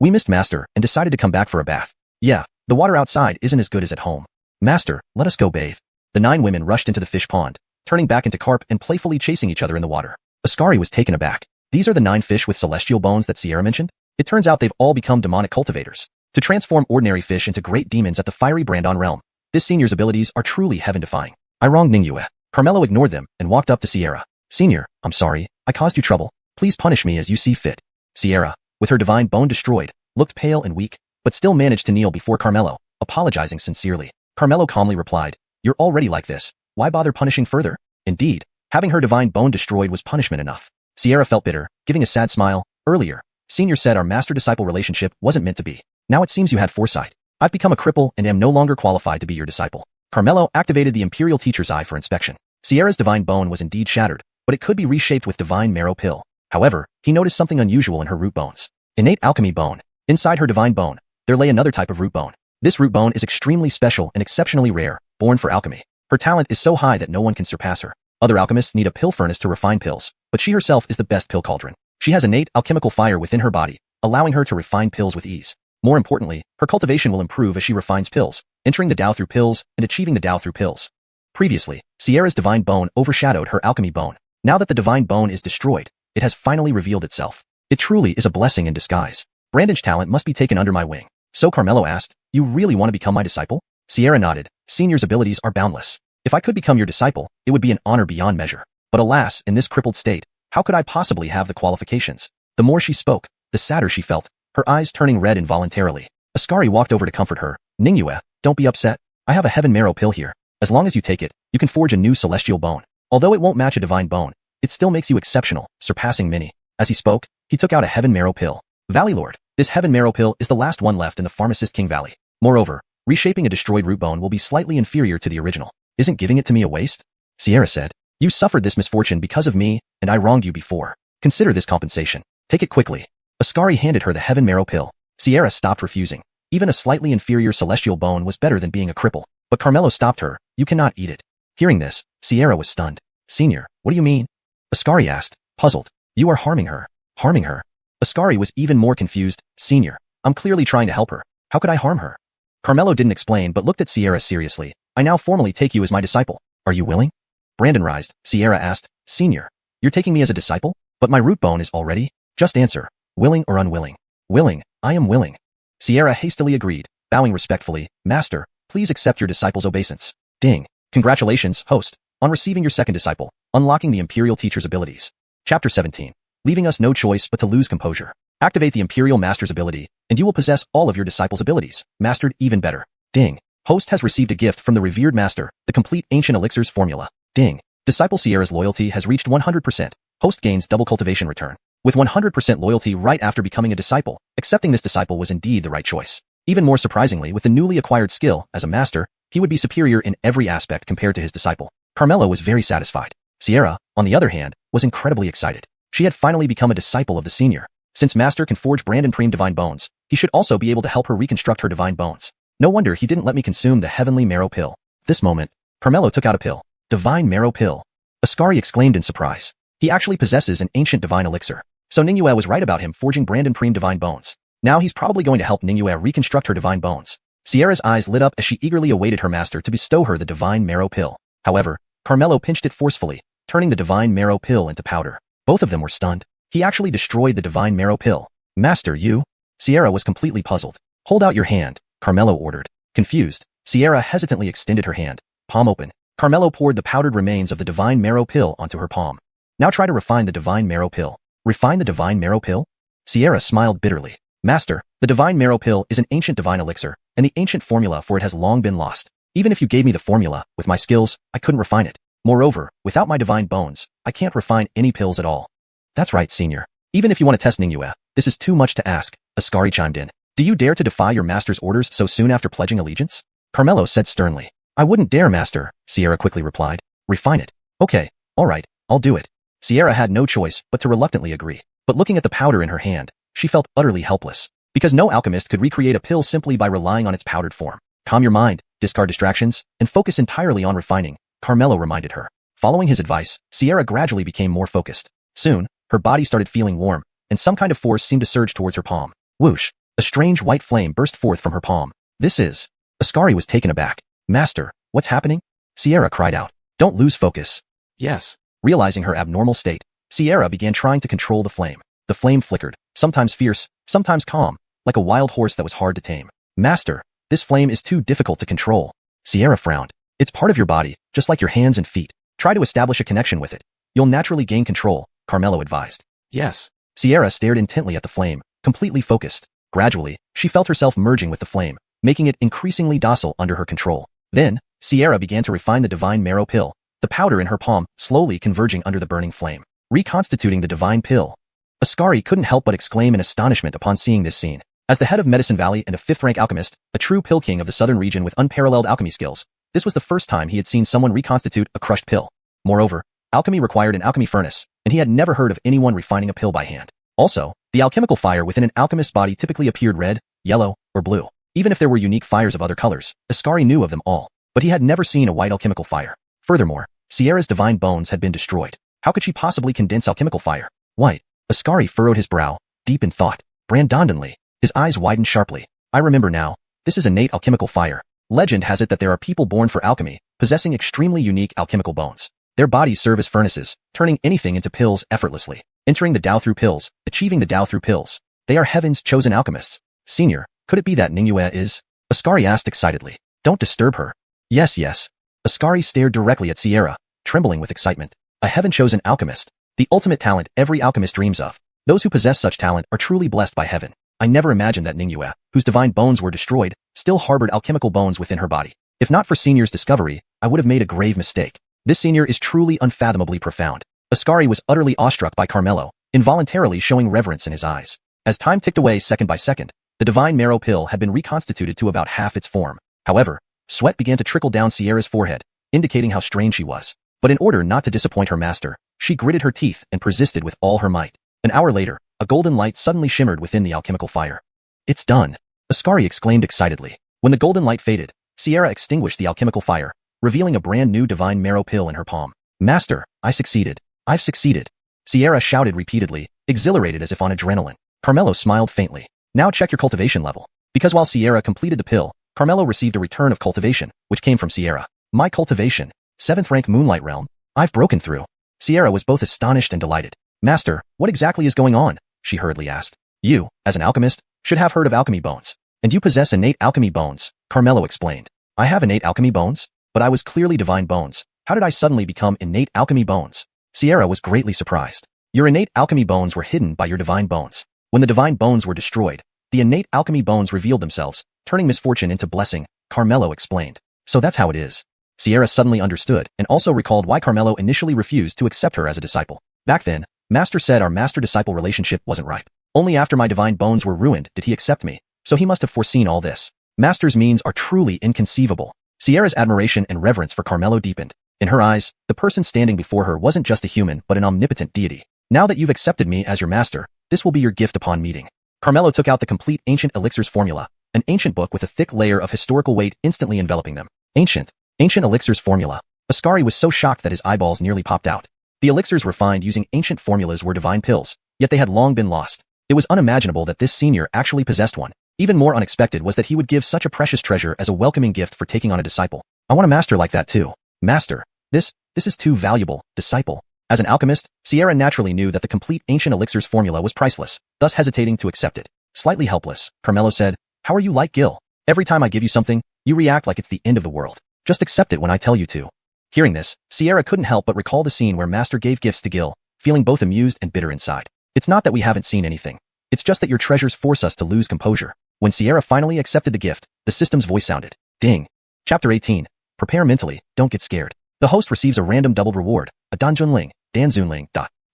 We missed Master and decided to come back for a bath. Yeah, the water outside isn't as good as at home. Master, let us go bathe. The 9 women rushed into the fish pond, turning back into carp and playfully chasing each other in the water. Ascari was taken aback. These are the 9 fish with celestial bones that Sierra mentioned? It turns out they've all become demonic cultivators. To transform ordinary fish into great demons at the fiery Brandon realm. This senior's abilities are truly heaven-defying. I wronged Ningyue. Carmelo ignored them and walked up to Sierra. Senior, I'm sorry. I caused you trouble. Please punish me as you see fit. Sierra, with her divine bone destroyed, looked pale and weak, but still managed to kneel before Carmelo, apologizing sincerely. Carmelo calmly replied, you're already like this. Why bother punishing further? Indeed, having her divine bone destroyed was punishment enough. Sierra felt bitter, giving a sad smile. Earlier, Senior said our master-disciple relationship wasn't meant to be. Now it seems you had foresight. I've become a cripple and am no longer qualified to be your disciple. Carmelo activated the Imperial Teacher's Eye for inspection. Sierra's divine bone was indeed shattered, but it could be reshaped with divine marrow pill. However, he noticed something unusual in her root bones. Innate alchemy bone. Inside her divine bone, there lay another type of root bone. This root bone is extremely special and exceptionally rare, born for alchemy. Her talent is so high that no one can surpass her. Other alchemists need a pill furnace to refine pills, but she herself is the best pill cauldron. She has innate alchemical fire within her body, allowing her to refine pills with ease. More importantly, her cultivation will improve as she refines pills, entering the Tao through pills and achieving the Tao through pills. Previously, Sierra's divine bone overshadowed her alchemy bone. Now that the divine bone is destroyed, it has finally revealed itself. It truly is a blessing in disguise. Brandon's talent must be taken under my wing. So Carmelo asked, you really want to become my disciple? Sierra nodded. Senior's abilities are boundless. If I could become your disciple, it would be an honor beyond measure. But alas, in this crippled state, how could I possibly have the qualifications? The more she spoke, the sadder she felt, her eyes turning red involuntarily. Ascari walked over to comfort her. Ningyue, don't be upset. I have a heaven marrow pill here. As long as you take it, you can forge a new celestial bone. Although it won't match a divine bone, it still makes you exceptional, surpassing many. As he spoke, he took out a heaven marrow pill. Valley Lord, this heaven marrow pill is the last one left in the pharmacist King Valley. Moreover, reshaping a destroyed root bone will be slightly inferior to the original. Isn't giving it to me a waste? Sierra said. You suffered this misfortune because of me, and I wronged you before. Consider this compensation. Take it quickly. Ascari handed her the heaven marrow pill. Sierra stopped refusing. Even a slightly inferior celestial bone was better than being a cripple. But Carmelo stopped her. You cannot eat it. Hearing this, Sierra was stunned. Senior, what do you mean? Ascari asked, puzzled. You are harming her. Harming her? Ascari was even more confused. Senior, I'm clearly trying to help her. How could I harm her? Carmelo didn't explain but looked at Sierra seriously. I now formally take you as my disciple. Are you willing? Brandon rised. Sierra asked, Senior, you're taking me as a disciple? But my root bone is already? Just answer. Willing or unwilling? Willing. I am willing. Sierra hastily agreed, bowing respectfully. Master, please accept your disciple's obeisance. Ding. Congratulations, host, on receiving your second disciple, unlocking the Imperial Teacher's abilities. Chapter 17. Leaving us no choice but to lose composure. Activate the Imperial Master's ability, and you will possess all of your disciples' abilities, mastered even better. Ding. Host has received a gift from the Revered Master, the complete Ancient Elixirs formula. Ding. Disciple Sierra's loyalty has reached 100%. Host gains double cultivation return. With 100% loyalty right after becoming a disciple, accepting this disciple was indeed the right choice. Even more surprisingly, with the newly acquired skill, as a master, he would be superior in every aspect compared to his disciple. Carmelo was very satisfied. Sierra, on the other hand, was incredibly excited. She had finally become a disciple of the senior. Since Master can forge Brand and Preem divine bones, he should also be able to help her reconstruct her divine bones. No wonder he didn't let me consume the heavenly marrow pill. This moment, Carmelo took out a pill. Divine marrow pill. Ascari exclaimed in surprise. He actually possesses an ancient divine elixir. So Ningyue was right about him forging Brand and Preem divine bones. Now he's probably going to help Ningyue reconstruct her divine bones. Sierra's eyes lit up as she eagerly awaited her master to bestow her the divine marrow pill. However, Carmelo pinched it forcefully, turning the divine marrow pill into powder. Both of them were stunned. He actually destroyed the divine marrow pill. Master, you? Sierra was completely puzzled. Hold out your hand, Carmelo ordered. Confused, Sierra hesitantly extended her hand, palm open. Carmelo poured the powdered remains of the divine marrow pill onto her palm. Now try to refine the divine marrow pill. Refine the divine marrow pill? Sierra smiled bitterly. Master, the divine marrow pill is an ancient divine elixir, and the ancient formula for it has long been lost. Even if you gave me the formula, with my skills, I couldn't refine it. Moreover, without my divine bones, I can't refine any pills at all. That's right, senior. Even if you want to test Ningyue, this is too much to ask, Ascari chimed in. Do you dare to defy your master's orders so soon after pledging allegiance? Carmelo said sternly. I wouldn't dare, master, Sierra quickly replied. Refine it. Okay, all right, I'll do it. Sierra had no choice but to reluctantly agree. But looking at the powder in her hand, she felt utterly helpless. Because no alchemist could recreate a pill simply by relying on its powdered form. Calm your mind, discard distractions, and focus entirely on refining, Carmelo reminded her. Following his advice, Sierra gradually became more focused. Soon, her body started feeling warm, and some kind of force seemed to surge towards her palm. Whoosh! A strange white flame burst forth from her palm. This is... Ascari was taken aback. Master, what's happening? Sierra cried out. Don't lose focus. Yes. Realizing her abnormal state, Sierra began trying to control the flame. The flame flickered, sometimes fierce, sometimes calm, like a wild horse that was hard to tame. Master, this flame is too difficult to control. Sierra frowned. It's part of your body, just like your hands and feet. Try to establish a connection with it. You'll naturally gain control, Carmelo advised. Yes. Sierra stared intently at the flame, completely focused. Gradually, she felt herself merging with the flame, making it increasingly docile under her control. Then, Sierra began to refine the divine marrow pill, the powder in her palm slowly converging under the burning flame, reconstituting the divine pill. Ascari couldn't help but exclaim in astonishment upon seeing this scene. As the head of Medicine Valley and a fifth-rank alchemist, a true pill king of the southern region with unparalleled alchemy skills, this was the first time he had seen someone reconstitute a crushed pill. Moreover, alchemy required an alchemy furnace, and he had never heard of anyone refining a pill by hand. Also, the alchemical fire within an alchemist's body typically appeared red, yellow, or blue. Even if there were unique fires of other colors, Ascari knew of them all, but he had never seen a white alchemical fire. Furthermore, Sierra's divine bones had been destroyed. How could she possibly condense alchemical fire? White. Ascari furrowed his brow, deep in thought. Brandondanly. His eyes widened sharply. I remember now. This is innate alchemical fire. Legend has it that there are people born for alchemy, possessing extremely unique alchemical bones. Their bodies serve as furnaces, turning anything into pills effortlessly. Entering the Tao through pills, achieving the Tao through pills. They are heaven's chosen alchemists. Senior, could it be that Ningyue is? Ascari asked excitedly. Don't disturb her. Yes, yes. Ascari stared directly at Sierra, trembling with excitement. A heaven-chosen alchemist. The ultimate talent every alchemist dreams of. Those who possess such talent are truly blessed by heaven. I never imagined that Ningyue, whose divine bones were destroyed, still harbored alchemical bones within her body. If not for Senior's discovery, I would have made a grave mistake. This Senior is truly unfathomably profound. Ascari was utterly awestruck by Carmelo, involuntarily showing reverence in his eyes. As time ticked away second by second, the divine marrow pill had been reconstituted to about half its form. However, sweat began to trickle down Sierra's forehead, indicating how strained she was. But in order not to disappoint her master, she gritted her teeth and persisted with all her might. An hour later, a golden light suddenly shimmered within the alchemical fire. It's done! Ascari exclaimed excitedly. When the golden light faded, Sierra extinguished the alchemical fire, revealing a brand new divine marrow pill in her palm. Master, I succeeded. I've succeeded. Sierra shouted repeatedly, exhilarated as if on adrenaline. Carmelo smiled faintly. Now check your cultivation level. Because while Sierra completed the pill, Carmelo received a return of cultivation, which came from Sierra. My cultivation. 7th rank Moonlight Realm. I've broken through. Sierra was both astonished and delighted. Master, what exactly is going on? She hurriedly asked. You, as an alchemist, should have heard of alchemy bones. And you possess innate alchemy bones, Carmelo explained. I have innate alchemy bones? but I was clearly divine bones. How did I suddenly become innate alchemy bones? Sierra was greatly surprised. Your innate alchemy bones were hidden by your divine bones. When the divine bones were destroyed, the innate alchemy bones revealed themselves, turning misfortune into blessing, Carmelo explained. So that's how it is. Sierra suddenly understood and also recalled why Carmelo initially refused to accept her as a disciple. Back then, Master said our master-disciple relationship wasn't ripe. Only after my divine bones were ruined did he accept me, so he must have foreseen all this. Master's means are truly inconceivable. Sierra's admiration and reverence for Carmelo deepened. In her eyes, the person standing before her wasn't just a human but an omnipotent deity. Now that you've accepted me as your master, this will be your gift upon meeting. Carmelo took out the complete Ancient Elixirs Formula, an ancient book with a thick layer of historical weight instantly enveloping them. Ancient Elixirs Formula. Ascari was so shocked that his eyeballs nearly popped out. The elixirs refined using ancient formulas were divine pills, yet they had long been lost. It was unimaginable that this senior actually possessed one. Even more unexpected was that he would give such a precious treasure as a welcoming gift for taking on a disciple. I want a master like that too. Master. This is too valuable. Disciple. As an alchemist, Sierra naturally knew that the complete Ancient Elixirs Formula was priceless, thus hesitating to accept it. Slightly helpless, Carmelo said, "How are you like Gil? Every time I give you something, you react like it's the end of the world. Just accept it when I tell you to." Hearing this, Sierra couldn't help but recall the scene where Master gave gifts to Gil, feeling both amused and bitter inside. It's not that we haven't seen anything. It's just that your treasures force us to lose composure. When Sierra finally accepted the gift, the system's voice sounded. Ding. Chapter 18. Prepare mentally, don't get scared. The host receives a random doubled reward, a danzunling.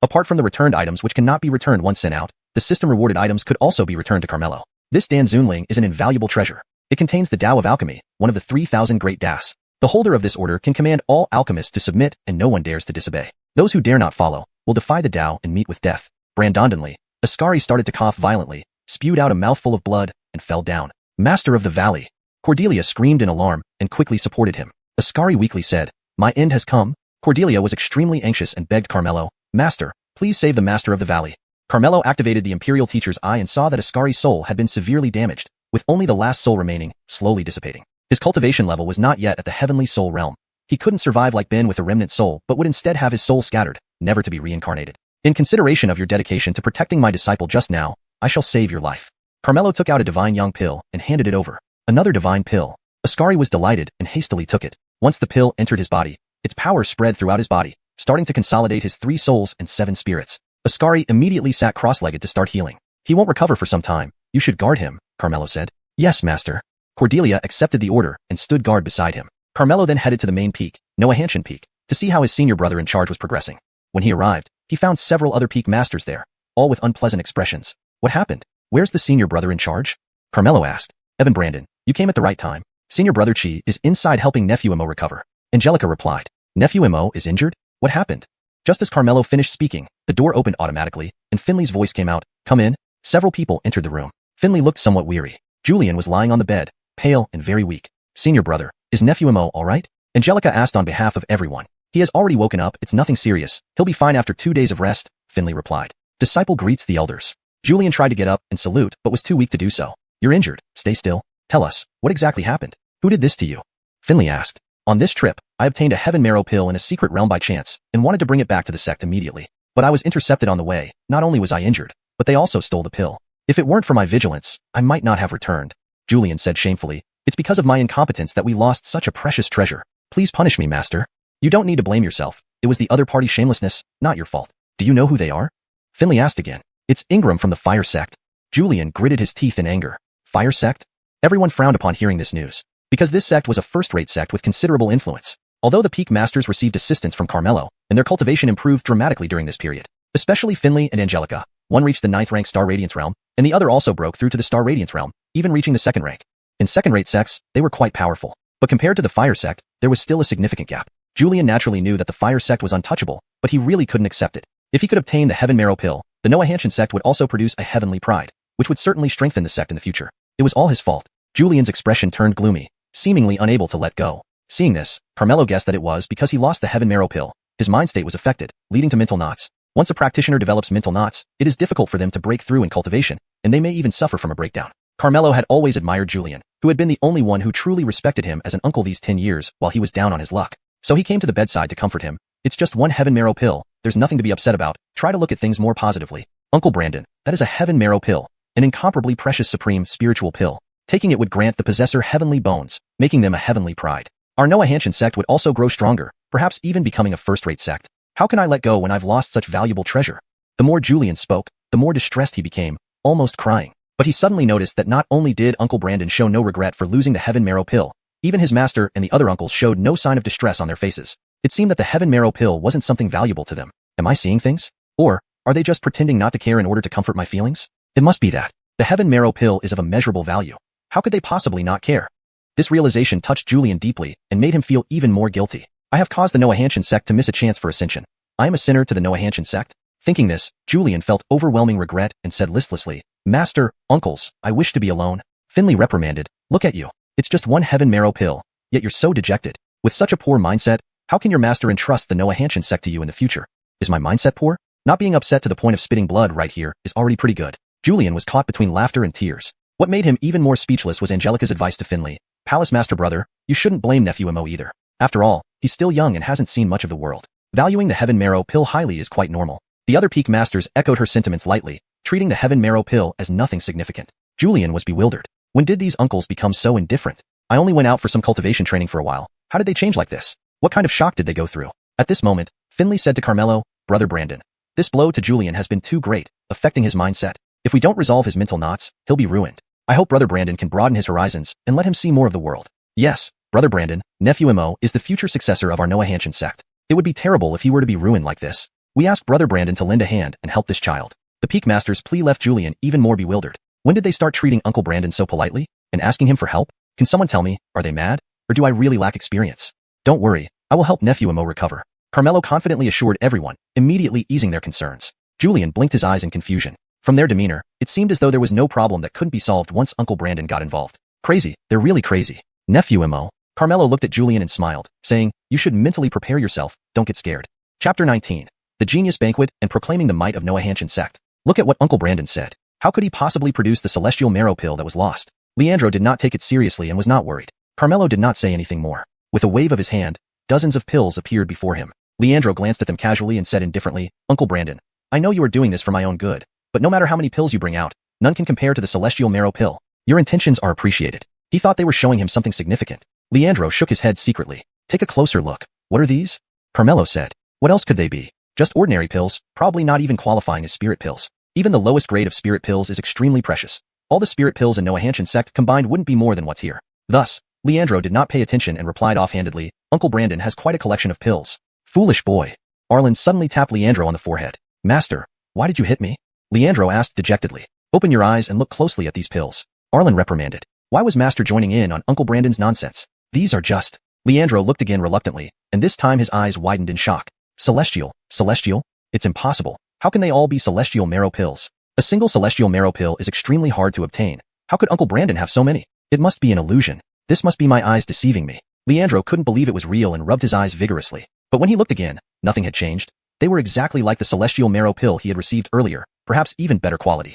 Apart from the returned items which cannot be returned once sent out, the system rewarded items could also be returned to Carmelo. This danzunling is an invaluable treasure. It contains the Tao of Alchemy, one of the 3,000 great Das. The holder of this order can command all alchemists to submit and no one dares to disobey. Those who dare not follow will defy the Tao and meet with death. Brandondonly, Ascari started to cough violently, spewed out a mouthful of blood, and fell down. Master of the Valley. Cordelia screamed in alarm and quickly supported him. Ascari weakly said, "My end has come." Cordelia was extremely anxious and begged Carmelo, "Master, please save the Master of the Valley." Carmelo activated the Imperial Teacher's eye and saw that Ascari's soul had been severely damaged, with only the last soul remaining, slowly dissipating. His cultivation level was not yet at the heavenly soul realm. He couldn't survive like Ben with a remnant soul but would instead have his soul scattered, never to be reincarnated. "In consideration of your dedication to protecting my disciple just now, I shall save your life." Carmelo took out a divine young pill and handed it over. Another divine pill. Ascari was delighted and hastily took it. Once the pill entered his body, its power spread throughout his body, starting to consolidate his 3 souls and 7 spirits. Ascari immediately sat cross-legged to start healing. "He won't recover for some time. You should guard him," Carmelo said. "Yes, master." Cordelia accepted the order and stood guard beside him. Carmelo then headed to the main peak, Xianxia Peak, to see how his senior brother in charge was progressing. When he arrived, he found several other peak masters there, all with unpleasant expressions. "What happened? Where's the senior brother in charge?" Carmelo asked. "Evan Brandon, you came at the right time. Senior brother Chi is inside helping nephew Imo recover." Angelica replied. "Nephew Imo is injured? What happened?" Just as Carmelo finished speaking, the door opened automatically, and Finley's voice came out. "Come in." Several people entered the room. Finley looked somewhat weary. Julian was lying on the bed, pale and very weak. "Senior brother, is nephew Imo all right?" Angelica asked on behalf of everyone. "He has already woken up, it's nothing serious. He'll be fine after 2 days of rest," Finley replied. Disciple greets the elders. Julian tried to get up and salute, but was too weak to do so. "You're injured, stay still. Tell us, what exactly happened? Who did this to you?" Finley asked. "On this trip, I obtained a heaven marrow pill in a secret realm by chance, and wanted to bring it back to the sect immediately. But I was intercepted on the way. Not only was I injured, but they also stole the pill. If it weren't for my vigilance, I might not have returned." Julian said shamefully, "It's because of my incompetence that we lost such a precious treasure. Please punish me, master." "You don't need to blame yourself. It was the other party's shamelessness, not your fault. Do you know who they are?" Finley asked again. "It's Ingram from the Fire Sect." Julian gritted his teeth in anger. Fire Sect? Everyone frowned upon hearing this news, because this sect was a first-rate sect with considerable influence. Although the peak masters received assistance from Carmelo, and their cultivation improved dramatically during this period. Especially Finley and Angelica. One reached the 9th rank Star Radiance realm, and the other also broke through to the Star Radiance realm, even reaching the 2nd rank. In second-rate sects, they were quite powerful. But compared to the Fire Sect, there was still a significant gap. Julian naturally knew that the Fire Sect was untouchable, but he really couldn't accept it. If he could obtain the Heaven Marrow Pill, the Xianxia sect would also produce a heavenly pride, which would certainly strengthen the sect in the future. It was all his fault. Julian's expression turned gloomy, seemingly unable to let go. Seeing this, Carmelo guessed that it was because he lost the Heaven Marrow Pill. His mind state was affected, leading to mental knots. Once a practitioner develops mental knots, it is difficult for them to break through in cultivation, and they may even suffer from a breakdown. Carmelo had always admired Julian, who had been the only one who truly respected him as an uncle these 10 years while he was down on his luck. So he came to the bedside to comfort him. "It's just one Heaven Marrow Pill. There's nothing to be upset about. Try to look at things more positively. Uncle Brandon, that is a Heaven Marrow Pill, an incomparably precious supreme spiritual pill. Taking it would grant the possessor heavenly bones, making them a heavenly pride. Our Noah Hanshin sect would also grow stronger, perhaps even becoming a first-rate sect. How can I let go when I've lost such valuable treasure? The more Julian spoke, the more distressed he became, almost crying. But he suddenly noticed that not only did Uncle Brandon show no regret for losing the Heaven Marrow Pill, even his master and the other uncles showed no sign of distress on their faces. It seemed that the Heaven Marrow Pill wasn't something valuable to them. Am I seeing things? Or are they just pretending not to care in order to comfort my feelings? It must be that. The Heaven Marrow Pill is of immeasurable value. How could they possibly not care? This realization touched Julian deeply and made him feel even more guilty. I have caused the Noah Hanshin sect to miss a chance for ascension. I am a sinner to the Noah Hanshin sect. Thinking this, Julian felt overwhelming regret and said listlessly, Master, uncles, I wish to be alone. Finley reprimanded, look at you. It's just one Heaven Marrow Pill, yet you're so dejected. With such a poor mindset, how can your master entrust the Noah Hanshin sect to you in the future? Is my mindset poor? Not being upset to the point of spitting blood right here is already pretty good. Julian was caught between laughter and tears. What made him even more speechless was Angelica's advice to Finley. Palace Master Brother, you shouldn't blame Nephew Mo either. After all, he's still young and hasn't seen much of the world. Valuing the Heaven Marrow Pill highly is quite normal. The other peak masters echoed her sentiments lightly, treating the Heaven Marrow Pill as nothing significant. Julian was bewildered. When did these uncles become so indifferent? I only went out for some cultivation training for a while. How did they change like this? What kind of shock did they go through? At this moment, Finley said to Carmelo, Brother Brandon, this blow to Julian has been too great, affecting his mindset. If we don't resolve his mental knots, he'll be ruined. I hope Brother Brandon can broaden his horizons and let him see more of the world. Yes, Brother Brandon, Nephew Mo is the future successor of our Noah Hanshin sect. It would be terrible if he were to be ruined like this. We ask Brother Brandon to lend a hand and help this child. The Peak Master's plea left Julian even more bewildered. When did they start treating Uncle Brandon so politely and asking him for help? Can someone tell me, are they mad? Or do I really lack experience? Don't worry, I will help Nephew Mo recover. Carmelo confidently assured everyone, immediately easing their concerns. Julian blinked his eyes in confusion. From their demeanor, it seemed as though there was no problem that couldn't be solved once Uncle Brandon got involved. Crazy, they're really crazy. Nephew Mo. Carmelo looked at Julian and smiled, saying, you should mentally prepare yourself, don't get scared. Chapter 19. The Genius Banquet and Proclaiming the Might of Noah Hanshin Sect. Look at what Uncle Brandon said. How could he possibly produce the celestial marrow pill that was lost? Leandro did not take it seriously and was not worried. Carmelo did not say anything more. With a wave of his hand, dozens of pills appeared before him. Leandro glanced at them casually and said indifferently, Uncle Brandon, I know you are doing this for my own good, but no matter how many pills you bring out, none can compare to the celestial marrow pill. Your intentions are appreciated. He thought they were showing him something significant. Leandro shook his head secretly. Take a closer look. What are these? Carmelo said. What else could they be? Just ordinary pills, probably not even qualifying as spirit pills. Even the lowest grade of spirit pills is extremely precious. All the spirit pills in Noah Hanshin sect combined wouldn't be more than what's here. Thus, Leandro did not pay attention and replied offhandedly, Uncle Brandon has quite a collection of pills. Foolish boy. Arlen suddenly tapped Leandro on the forehead. Master, why did you hit me? Leandro asked dejectedly. Open your eyes and look closely at these pills. Arlen reprimanded. Why was Master joining in on Uncle Brandon's nonsense? These are just... Leandro looked again reluctantly, and this time his eyes widened in shock. Celestial? Celestial? It's impossible. How can they all be celestial marrow pills? A single celestial marrow pill is extremely hard to obtain. How could Uncle Brandon have so many? It must be an illusion. This must be my eyes deceiving me. Leandro couldn't believe it was real and rubbed his eyes vigorously. But when he looked again, nothing had changed. They were exactly like the celestial marrow pill he had received earlier, perhaps even better quality.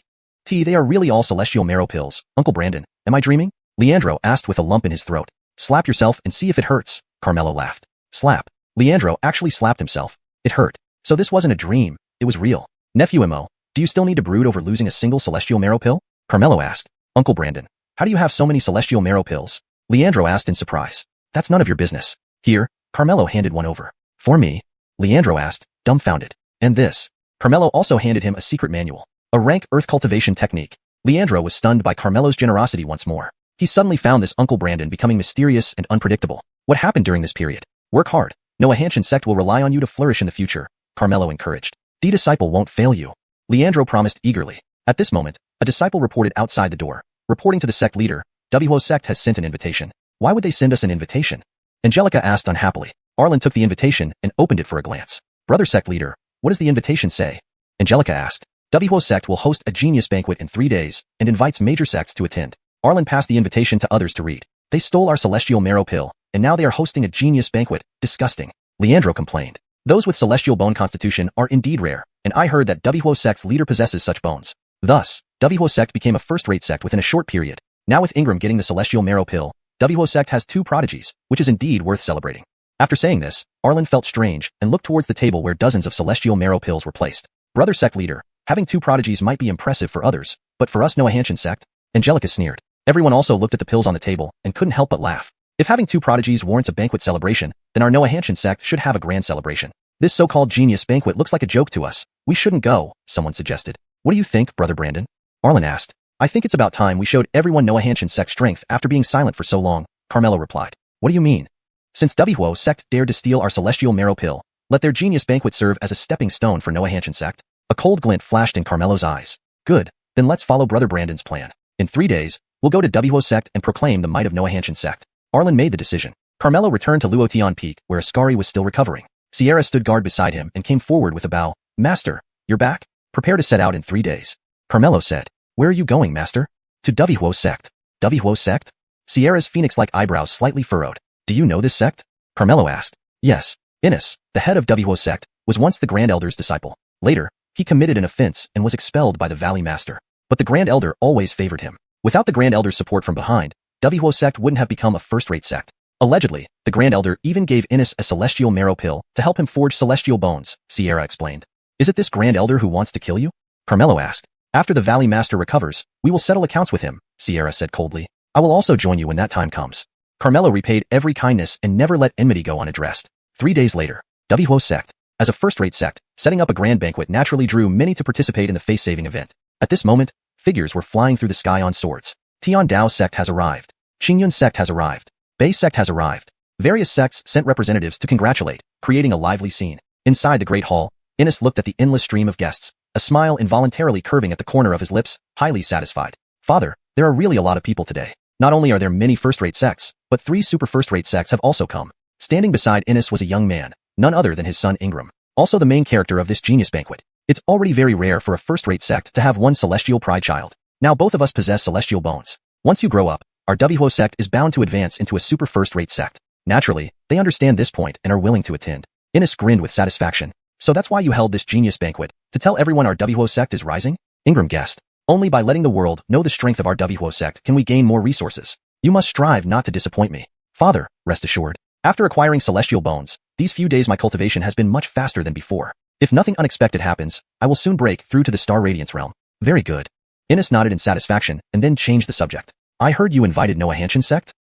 They are really all celestial marrow pills. Uncle Brandon, am I dreaming? Leandro asked with a lump in his throat. Slap yourself and see if it hurts, Carmelo laughed. Slap. Leandro actually slapped himself. It hurt. So this wasn't a dream, it was real. Nephew Mo, do you still need to brood over losing a single celestial marrow pill? Carmelo asked. Uncle Brandon, how do you have so many celestial marrow pills? Leandro asked in surprise. That's none of your business. Here, Carmelo handed one over. For me? Leandro asked, dumbfounded. And this? Carmelo also handed him a secret manual. A rank earth cultivation technique. Leandro was stunned by Carmelo's generosity once more. He suddenly found this Uncle Brandon becoming mysterious and unpredictable. What happened during this period? Work hard. Noah Hanshin sect will rely on you to flourish in the future, Carmelo encouraged. The disciple won't fail you. Leandro promised eagerly. At this moment, a disciple reported outside the door. Reporting to the sect leader, Wuxia sect has sent an invitation. Why would they send us an invitation? Angelica asked unhappily. Arlen took the invitation and opened it for a glance. Brother sect leader, what does the invitation say? Angelica asked. Wuxia sect will host a genius banquet in 3 days and invites major sects to attend. Arlen passed the invitation to others to read. They stole our celestial marrow pill, and now they are hosting a genius banquet. Disgusting. Leandro complained. Those with celestial bone constitution are indeed rare, and I heard that Wuxia sect's leader possesses such bones. Thus, Wuxia sect became a first-rate sect within a short period. Now with Ingram getting the celestial marrow pill, Wuxia sect has 2 prodigies, which is indeed worth celebrating. After saying this, Arlen felt strange and looked towards the table where dozens of celestial marrow pills were placed. Brother sect leader, having 2 prodigies might be impressive for others, but for us Noah Hanshin sect? Angelica sneered. Everyone also looked at the pills on the table and couldn't help but laugh. If having two prodigies warrants a banquet celebration, then our Noah Hanshin sect should have a grand celebration. This so-called genius banquet looks like a joke to us. We shouldn't go, someone suggested. What do you think, Brother Brandon? Arlen asked. I think it's about time we showed everyone Noah Hanshin sect strength after being silent for so long, Carmelo replied. What do you mean? Since Dojo sect dared to steal our celestial marrow pill, let their genius banquet serve as a stepping stone for Noah Hanshin sect. A cold glint flashed in Carmelo's eyes. Good, then let's follow Brother Brandon's plan. In 3 days, we'll go to Dojo sect and proclaim the might of Noah Hanshin sect. Arlen made the decision. Carmelo returned to Luotian Peak, where Ascari was still recovering. Sierra stood guard beside him and came forward with a bow. Master, you're back? Prepare to set out in 3 days. Carmelo said. Where are you going, Master? To Dojo sect. Dojo sect? Sierra's phoenix-like eyebrows slightly furrowed. Do you know this sect? Carmelo asked. Yes. Innes, the head of Dojo sect, was once the Grand Elder's disciple. Later, he committed an offense and was expelled by the Valley Master. But the Grand Elder always favored him. Without the Grand Elder's support from behind, Dojo sect wouldn't have become a first-rate sect. Allegedly, the Grand Elder even gave Innes a celestial marrow pill to help him forge celestial bones, Sierra explained. Is it this Grand Elder who wants to kill you? Carmelo asked. After the Valley Master recovers, we will settle accounts with him, Sierra said coldly. I will also join you when that time comes. Carmelo repaid every kindness and never let enmity go unaddressed. 3 days later, Dojo sect, as a first-rate sect, setting up a grand banquet naturally drew many to participate in the face-saving event. At this moment, figures were flying through the sky on swords. Tian Dao sect has arrived. Qingyun sect has arrived. Bei sect has arrived. Various sects sent representatives to congratulate, creating a lively scene. Inside the great hall, Innes looked at the endless stream of guests, a smile involuntarily curving at the corner of his lips, highly satisfied. Father, there are really a lot of people today. Not only are there many first-rate sects, but 3 super first-rate sects have also come. Standing beside Innes was a young man, none other than his son Ingram, also the main character of this genius banquet. It's already very rare for a first-rate sect to have one celestial pride child. Now both of us possess celestial bones. Once you grow up, our Dojo sect is bound to advance into a super first-rate sect. Naturally, they understand this point and are willing to attend. Innes grinned with satisfaction. So that's why you held this genius banquet, to tell everyone our Dojo sect is rising? Ingram guessed. Only by letting the world know the strength of our Dojo sect can we gain more resources. You must strive not to disappoint me. Father, rest assured. After acquiring celestial bones, these few days my cultivation has been much faster than before. If nothing unexpected happens, I will soon break through to the Star Radiance realm. Very good. Innes nodded in satisfaction and then changed the subject. I heard you invited Noah Hanshin sect?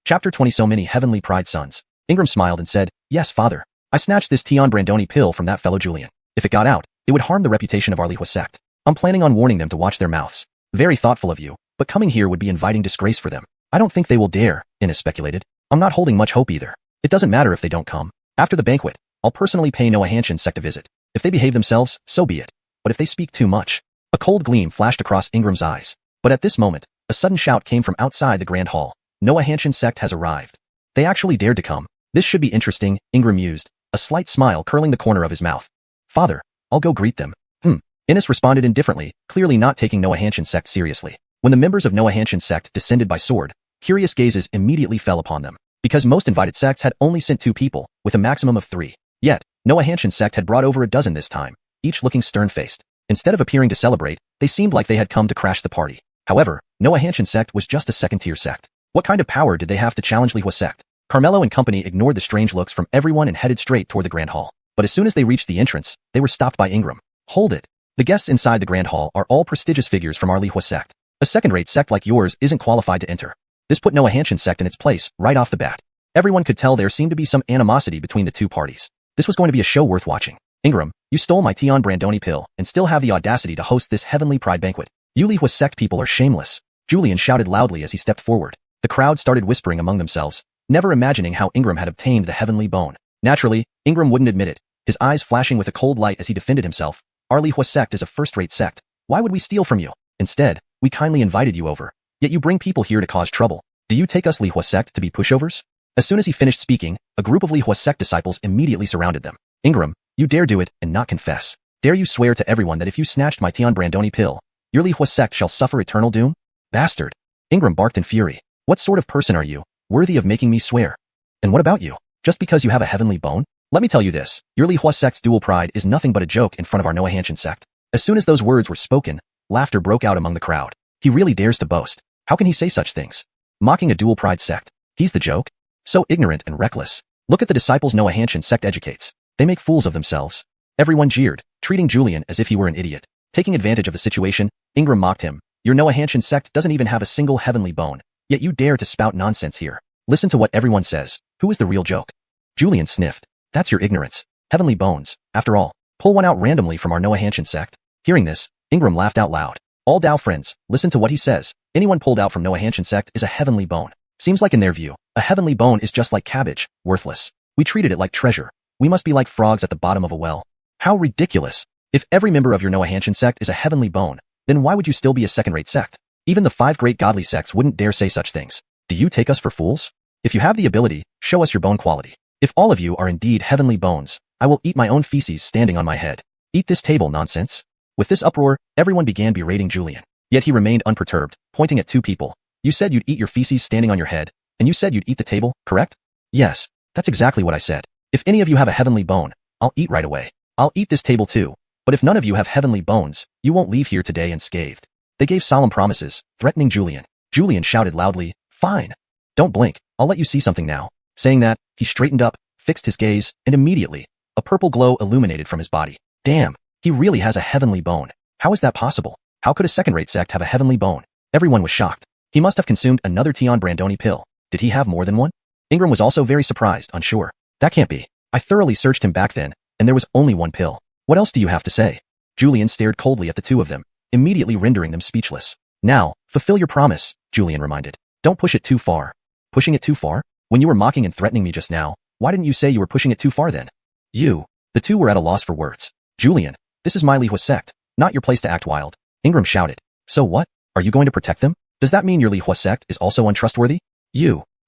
Chapter 20. So many heavenly pride sons. Ingram smiled and said, Yes, father. I snatched this Tian Brandoni pill from that fellow Julian. If it got out, it would harm the reputation of our Lihua sect. I'm planning on warning them to watch their mouths. Very thoughtful of you, but coming here would be inviting disgrace for them. I don't think they will dare, Innes speculated. I'm not holding much hope either. It doesn't matter if they don't come. After the banquet, I'll personally pay Noah Hanshin sect a visit. If they behave themselves, so be it. But if they speak too much. A cold gleam flashed across Ingram's eyes. But at this moment, a sudden shout came from outside the grand hall. Noah Hanshin sect has arrived. They actually dared to come. This should be interesting, Ingram mused, a slight smile curling the corner of his mouth. Father, I'll go greet them. Innes responded indifferently, clearly not taking Noah Hanshin sect seriously. When the members of Noah Hanshin sect descended by sword, curious gazes immediately fell upon them. Because most invited sects had only sent 2 people, with a maximum of 3. Yet, Noah Hanshin sect had brought over a dozen this time, each looking stern-faced. Instead of appearing to celebrate, they seemed like they had come to crash the party. However, Noah Hanshin sect was just a second-tier sect. What kind of power did they have to challenge Lihua sect? Carmelo and company ignored the strange looks from everyone and headed straight toward the grand hall. But as soon as they reached the entrance, they were stopped by Ingram. Hold it. The guests inside the grand hall are all prestigious figures from our Lihua sect. A second-rate sect like yours isn't qualified to enter. This put Noah Hanshin sect in its place, right off the bat. Everyone could tell there seemed to be some animosity between the 2 parties. This was going to be a show worth watching. Ingram, you stole my Tian Brandoni pill and still have the audacity to host this heavenly pride banquet. You Lihua sect people are shameless. Julian shouted loudly as he stepped forward. The crowd started whispering among themselves, never imagining how Ingram had obtained the heavenly bone. Naturally, Ingram wouldn't admit it, his eyes flashing with a cold light as he defended himself. Our Lihua sect is a first-rate sect. Why would we steal from you? Instead, we kindly invited you over. Yet you bring people here to cause trouble. Do you take us Lihua sect to be pushovers? As soon as he finished speaking, a group of Lihua sect disciples immediately surrounded them. Ingram, you dare do it and not confess. Dare you swear to everyone that if you snatched my Tian Brandoni pill, your Lihua sect shall suffer eternal doom? Bastard. Ingram barked in fury. What sort of person are you, worthy of making me swear? And what about you? Just because you have a heavenly bone? Let me tell you this, your Lihua sect's dual pride is nothing but a joke in front of our Noah Hanshin sect. As soon as those words were spoken, laughter broke out among the crowd. He really dares to boast. How can he say such things? Mocking a dual pride sect. He's the joke? So ignorant and reckless. Look at the disciples Noah Hanshin sect educates. They make fools of themselves. Everyone jeered, treating Julian as if he were an idiot. Taking advantage of the situation, Ingram mocked him. Your Noah Hanshin sect doesn't even have a single heavenly bone, yet you dare to spout nonsense here. Listen to what everyone says. Who is the real joke? Julian sniffed. That's your ignorance. Heavenly bones. After all, pull one out randomly from our Noah Hanshin sect. Hearing this, Ingram laughed out loud. All Dao friends, listen to what he says. Anyone pulled out from Noah Hanshin sect is a heavenly bone. Seems like in their view, a heavenly bone is just like cabbage, worthless. We treated it like treasure. We must be like frogs at the bottom of a well. How ridiculous. If every member of your Noah Hanshin sect is a heavenly bone, then why would you still be a second-rate sect? Even the 5 great godly sects wouldn't dare say such things. Do you take us for fools? If you have the ability, show us your bone quality. If all of you are indeed heavenly bones, I will eat my own feces standing on my head. Eat this table, nonsense. With this uproar, everyone began berating Julian. Yet he remained unperturbed, pointing at 2 people. You said you'd eat your feces standing on your head, and you said you'd eat the table, correct? Yes, that's exactly what I said. If any of you have a heavenly bone, I'll eat right away. I'll eat this table too. But if none of you have heavenly bones, you won't leave here today unscathed. They gave solemn promises, threatening Julian. Julian shouted loudly, fine. Don't blink, I'll let you see something now. Saying that, he straightened up, fixed his gaze, and immediately, a purple glow illuminated from his body. Damn, he really has a heavenly bone. How is that possible? How could a second-rate sect have a heavenly bone? Everyone was shocked. He must have consumed another Tion Brandoni pill. Did he have more than one? Ingram was also very surprised, unsure. That can't be. I thoroughly searched him back then, and there was only one pill. What else do you have to say? Julian stared coldly at the 2 of them, immediately rendering them speechless. Now, fulfill your promise, Julian reminded. Don't push it too far. Pushing it too far? When you were mocking and threatening me just now, why didn't you say you were pushing it too far then? The 2 were at a loss for words. Julian, this is my Lihua sect, not your place to act wild. Ingram shouted. So what? Are you going to protect them? Does that mean your Lihua sect is also untrustworthy?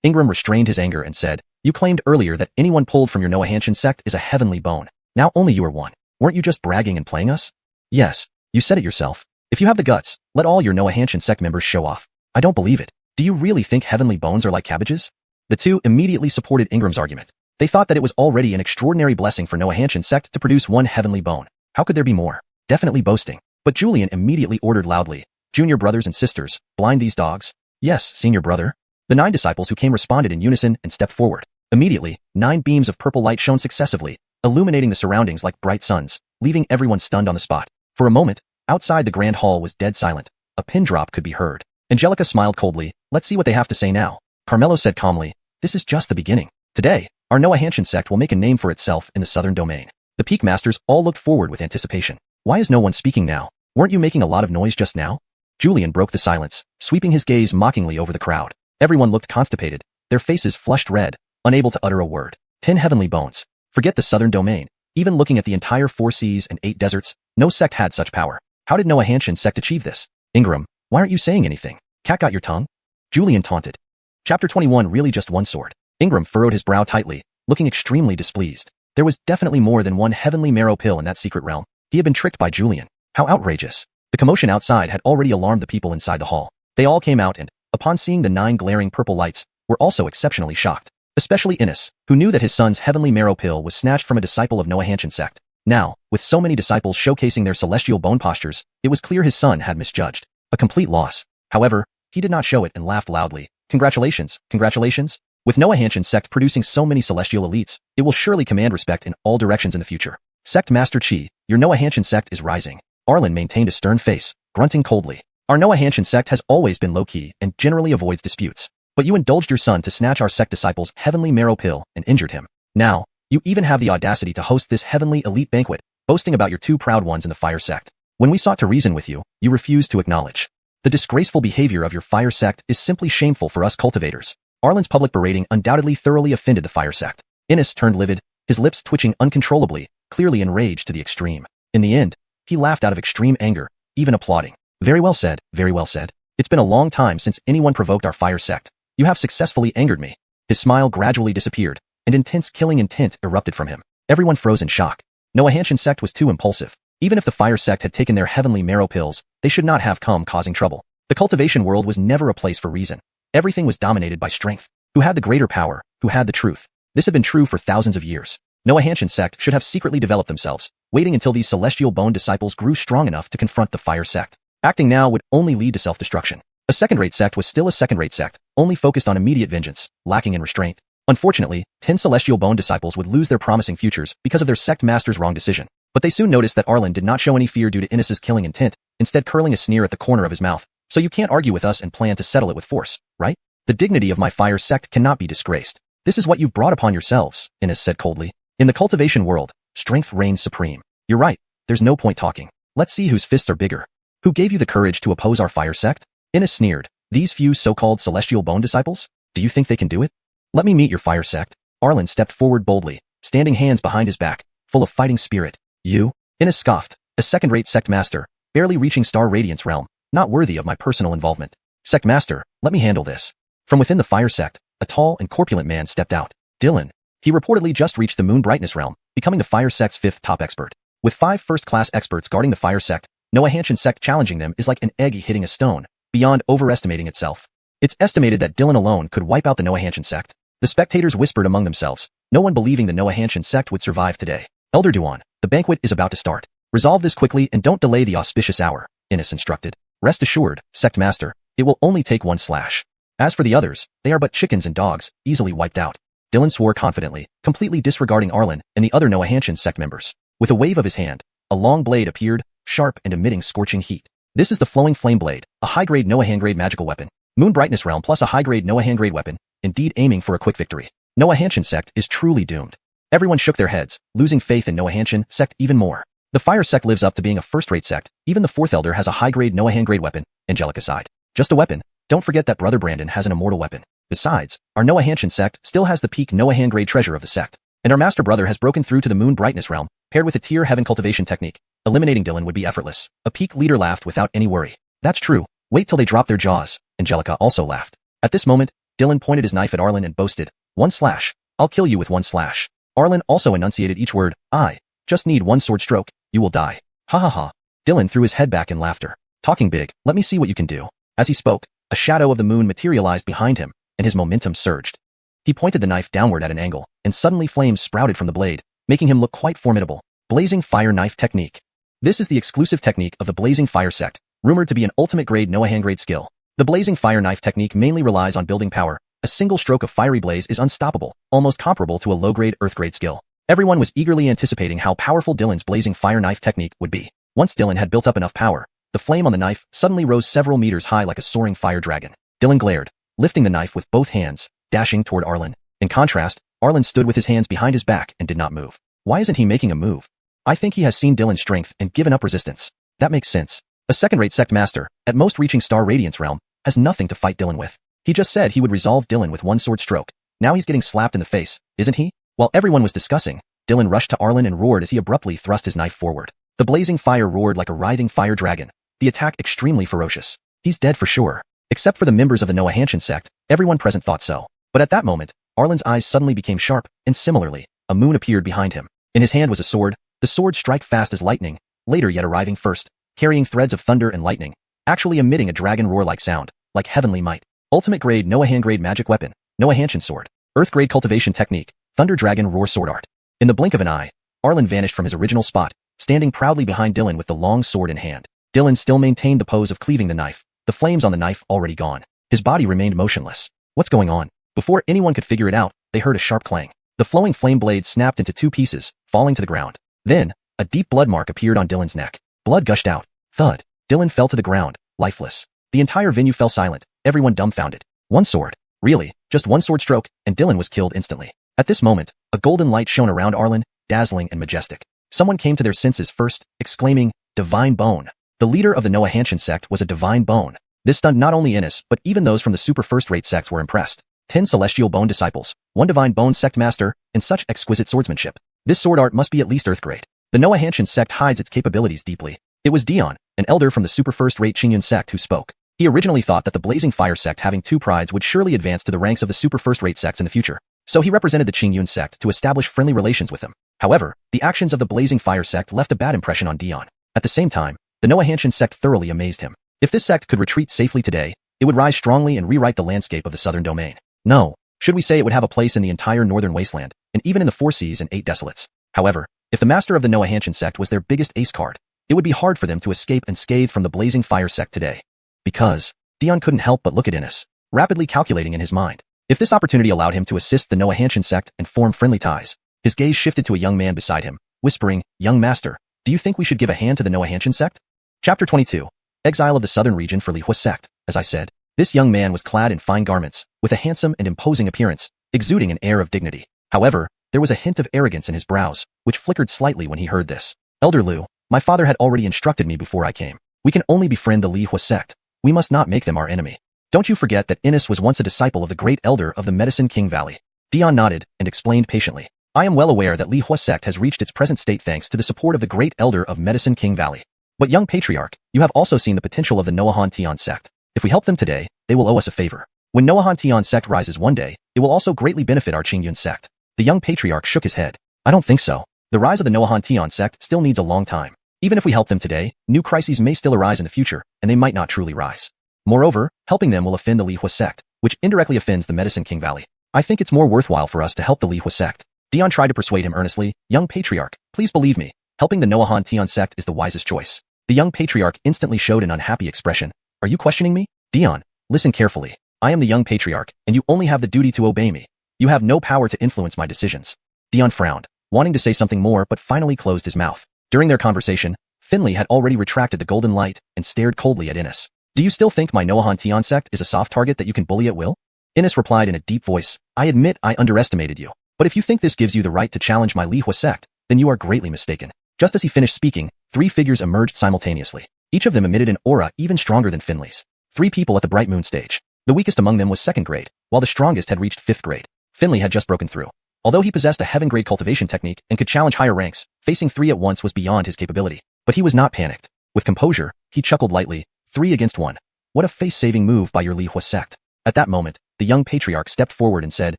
Ingram restrained his anger and said, you claimed earlier that anyone pulled from your Noah Hanshin sect is a heavenly bone. Now only you are one. Weren't you just bragging and playing us? Yes, you said it yourself. If you have the guts, let all your Noah Hanshin sect members show off. I don't believe it. Do you really think heavenly bones are like cabbages? The 2 immediately supported Ingram's argument. They thought that it was already an extraordinary blessing for Noah Hanshin sect to produce one heavenly bone. How could there be more? Definitely boasting. But Julian immediately ordered loudly, Junior brothers and sisters, blind these dogs. Yes, senior brother. The 9 disciples who came responded in unison and stepped forward. Immediately, 9 beams of purple light shone successively, illuminating the surroundings like bright suns, leaving everyone stunned on the spot. For a moment, outside the grand hall was dead silent. A pin drop could be heard. Angelica smiled coldly. Let's see what they have to say now. Carmelo said calmly, this is just the beginning. Today, our Noah Hanshin sect will make a name for itself in the southern domain. The peak masters all looked forward with anticipation. Why is no one speaking now? Weren't you making a lot of noise just now? Julian broke the silence, sweeping his gaze mockingly over the crowd. Everyone looked constipated, their faces flushed red, unable to utter a word. 10 heavenly bones. Forget the southern domain. Even looking at the entire 4 seas and 8 deserts, no sect had such power. How did Noah Hanshin sect achieve this? Ingram, why aren't you saying anything? Cat got your tongue? Julian taunted. Chapter 21 really just one sword. Ingram furrowed his brow tightly, looking extremely displeased. There was definitely more than one heavenly marrow pill in that secret realm. He had been tricked by Julian. How outrageous. The commotion outside had already alarmed the people inside the hall. They all came out and, upon seeing the 9 glaring purple lights, were also exceptionally shocked. Especially Innes, who knew that his son's heavenly marrow pill was snatched from a disciple of Noah Hanshin sect. Now, with so many disciples showcasing their celestial bone postures, it was clear his son had misjudged. A complete loss. However, he did not show it and laughed loudly. Congratulations, congratulations. With Noah Hanshin sect producing so many celestial elites, it will surely command respect in all directions in the future. Sect Master Chi, your Noah Hanshin sect is rising. Arlen maintained a stern face, grunting coldly. Our Noah Hanshin sect has always been low-key and generally avoids disputes. But you indulged your son to snatch our sect disciple's heavenly marrow pill and injured him. Now, you even have the audacity to host this heavenly elite banquet, boasting about your 2 proud ones in the fire sect. When we sought to reason with you, you refused to acknowledge. The disgraceful behavior of your fire sect is simply shameful for us cultivators. Arlen's public berating undoubtedly thoroughly offended the fire sect. Innes turned livid, his lips twitching uncontrollably, clearly enraged to the extreme. In the end, he laughed out of extreme anger, even applauding. Very well said, very well said. It's been a long time since anyone provoked our fire sect. You have successfully angered me. His smile gradually disappeared, and intense killing intent erupted from him. Everyone froze in shock. Noah Hanshin sect was too impulsive. Even if the fire sect had taken their heavenly marrow pills, they should not have come causing trouble. The cultivation world was never a place for reason. Everything was dominated by strength. Who had the greater power? Who had the truth? This had been true for thousands of years. Noah Hanshin sect should have secretly developed themselves, waiting until these celestial bone disciples grew strong enough to confront the fire sect. Acting now would only lead to self-destruction. A second-rate sect was still a second-rate sect, only focused on immediate vengeance, lacking in restraint. Unfortunately, 10 celestial bone disciples would lose their promising futures because of their sect master's wrong decision. But they soon noticed that Arlen did not show any fear due to Innes's killing intent, instead curling a sneer at the corner of his mouth. So you can't argue with us and plan to settle it with force, right? The dignity of my fire sect cannot be disgraced. This is what you've brought upon yourselves, Innes said coldly. In the cultivation world, strength reigns supreme. You're right, there's no point talking. Let's see whose fists are bigger. Who gave you the courage to oppose our fire sect? Innes sneered. These few so-called celestial bone disciples? Do you think they can do it? Let me meet your fire sect. Arlen stepped forward boldly, standing hands behind his back, full of fighting spirit. You? Innes scoffed. A second-rate sect master, barely reaching Star Radiance realm, not worthy of my personal involvement. Sect master, let me handle this. From within the fire sect, a tall and corpulent man stepped out. Dylan. He reportedly just reached the Moon Brightness realm, becoming the fire sect's 5th top expert. With 5 first-class experts guarding the fire sect, Noahanshan sect challenging them is like an egg hitting a stone, beyond overestimating itself. It's estimated that Dylan alone could wipe out the Noahanshan sect. The spectators whispered among themselves, no one believing the Noahanshan sect would survive today. Elder Duan, the banquet is about to start. Resolve this quickly and don't delay the auspicious hour, Innes instructed. Rest assured, sect master, it will only take one slash. As for the others, they are but chickens and dogs, easily wiped out. Dylan swore confidently, completely disregarding Arlen and the other Noahanshan sect members. With a wave of his hand, a long blade appeared, sharp and emitting scorching heat. This is the Flowing Flame Blade, a high-grade Noahan-grade magical weapon. Moon Brightness Realm plus a high-grade Noahan-grade weapon, indeed aiming for a quick victory. Noahanshan sect is truly doomed. Everyone shook their heads, losing faith in Noahanshan sect even more. The fire sect lives up to being a first-rate sect. Even the 4th elder has a high-grade Noahan-grade weapon, Angelica sighed. Just a weapon. Don't forget that Brother Brandon has an immortal weapon. Besides, our Noahanshan sect still has the peak Noahan-grade treasure of the sect. And our master brother has broken through to the Moon Brightness Realm, paired with a tier heaven cultivation technique. Eliminating Dylan would be effortless. A peak leader laughed without any worry. That's true. Wait till they drop their jaws. Angelica also laughed. At this moment, Dylan pointed his knife at Arlen and boasted, 1 slash. I'll kill you with 1 slash. Arlen also enunciated each word. I just need 1 sword stroke. You will die. Ha ha ha. Dylan threw his head back in laughter. Talking big, let me see what you can do. As he spoke, a shadow of the moon materialized behind him, and his momentum surged. He pointed the knife downward at an angle, and suddenly flames sprouted from the blade, making him look quite formidable. Blazing Fire Knife Technique. This is the exclusive technique of the Blazing Fire sect, rumored to be an ultimate grade Noahan-grade skill. The Blazing Fire Knife technique mainly relies on building power. A single stroke of fiery blaze is unstoppable, almost comparable to a low-grade earth-grade skill. Everyone was eagerly anticipating how powerful Dylan's Blazing Fire Knife technique would be. Once Dylan had built up enough power, the flame on the knife suddenly rose several meters high like a soaring fire dragon. Dylan glared, lifting the knife with both hands, dashing toward Arlen. In contrast, Arlen stood with his hands behind his back and did not move. Why isn't he making a move? I think he has seen Dylan's strength and given up resistance. That makes sense. A second-rate sect master, at most reaching Star Radiance realm, has nothing to fight Dylan with. He just said he would resolve Dylan with 1 sword stroke. Now he's getting slapped in the face, isn't he? While everyone was discussing, Dylan rushed to Arlen and roared as he abruptly thrust his knife forward. The blazing fire roared like a writhing fire dragon, the attack extremely ferocious. He's dead for sure. Except for the members of the Noahanshan sect, everyone present thought so. But at that moment, Arlen's eyes suddenly became sharp, and similarly, a moon appeared behind him. In his hand was a sword, the sword strike fast as lightning, later yet arriving first, carrying threads of thunder and lightning, actually emitting a dragon roar-like sound, like heavenly might. Ultimate grade Noahan-grade magic weapon, Noahanshan sword. Earth-grade cultivation technique, Thunder Dragon Roar sword art. In the blink of an eye, Arlen vanished from his original spot, standing proudly behind Dylan with the long sword in hand. Dylan still maintained the pose of cleaving the knife, the flames on the knife already gone. His body remained motionless. What's going on? Before anyone could figure it out, they heard a sharp clang. The flowing flame blade snapped into 2 pieces, falling to the ground. Then, a deep blood mark appeared on Dylan's neck. Blood gushed out. Thud. Dylan fell to the ground, lifeless. The entire venue fell silent, everyone dumbfounded. 1 sword. Really, just 1 sword stroke, and Dylan was killed instantly. At this moment, a golden light shone around Arlen, dazzling and majestic. Someone came to their senses first, exclaiming, Divine Bone. The leader of the Noahanshan sect was a divine bone. This stunned not only Innes, but even those from the super first-rate sects were impressed. 10 celestial bone disciples, 1 divine bone sect master, and such exquisite swordsmanship. This sword art must be at least earth-grade. The Noahanshan sect hides its capabilities deeply. It was Dion, an elder from the super first-rate Qingyun sect who spoke. He originally thought that the Blazing Fire sect having 2 prides would surely advance to the ranks of the super first-rate sects in the future. So he represented the Qingyun sect to establish friendly relations with them. However, the actions of the Blazing Fire sect left a bad impression on Dion. At the same time, the Noahanshan sect thoroughly amazed him. If this sect could retreat safely today, it would rise strongly and rewrite the landscape of the southern domain. No, should we say it would have a place in the entire northern wasteland, and even in the 4 seas and 8 desolates. However, if the master of the Noahanshan sect was their biggest ace card, it would be hard for them to escape unscathed from the Blazing Fire sect today. Because, Dion couldn't help but look at Innes, rapidly calculating in his mind. If this opportunity allowed him to assist the Noahanshan sect and form friendly ties, his gaze shifted to a young man beside him, whispering, Young master, do you think we should give a hand to the Noahanshan sect? Chapter 22. Exile of the Southern Region for Li Hua sect. As I said, This young man was clad in fine garments, with a handsome and imposing appearance, exuding an air of dignity. However, there was a hint of arrogance in his brows, which flickered slightly when he heard this. Elder Lu, my father had already instructed me before I came. We can only befriend the Li Hua sect. We must not make them our enemy. Don't you forget that Innis was once a disciple of the great elder of the Medicine King Valley. Dion nodded and explained patiently. I am well aware that Li Hua sect has reached its present state thanks to the support of the great elder of Medicine King Valley. But young patriarch, you have also seen the potential of the Noahan Tian sect. If we help them today, they will owe us a favor. When Noahan Tian sect rises one day, it will also greatly benefit our Qingyun sect. The young patriarch shook his head. I don't think so. The rise of the Noahan Tian sect still needs a long time. Even if we help them today, new crises may still arise in the future, and they might not truly rise. Moreover, helping them will offend the Li Hua sect, which indirectly offends the Medicine King Valley. I think it's more worthwhile for us to help the Li Hua sect. Dion tried to persuade him earnestly. Young patriarch, please believe me, helping the Noahan Tian sect is the wisest choice. The young patriarch instantly showed an unhappy expression. Are you questioning me? Dion, listen carefully. I am the young patriarch, and you only have the duty to obey me. You have no power to influence my decisions. Dion frowned, wanting to say something more but finally closed his mouth. During their conversation, Finley had already retracted the golden light and stared coldly at Innis. Do you still think my Noahan Tian sect is a soft target that you can bully at will? Innis replied in a deep voice, I admit I underestimated you. But if you think this gives you the right to challenge my Li Hua sect, then you are greatly mistaken. Just as he finished speaking, 3 figures emerged simultaneously. Each of them emitted an aura even stronger than Finley's. 3 people at the Bright Moon stage. The weakest among them was 2nd grade, while the strongest had reached 5th grade. Finley had just broken through. Although he possessed a heaven-grade cultivation technique and could challenge higher ranks, facing 3 at once was beyond his capability. But he was not panicked. With composure, he chuckled lightly, 3 against 1. What a face-saving move by your Li Hua sect. At that moment, the young patriarch stepped forward and said,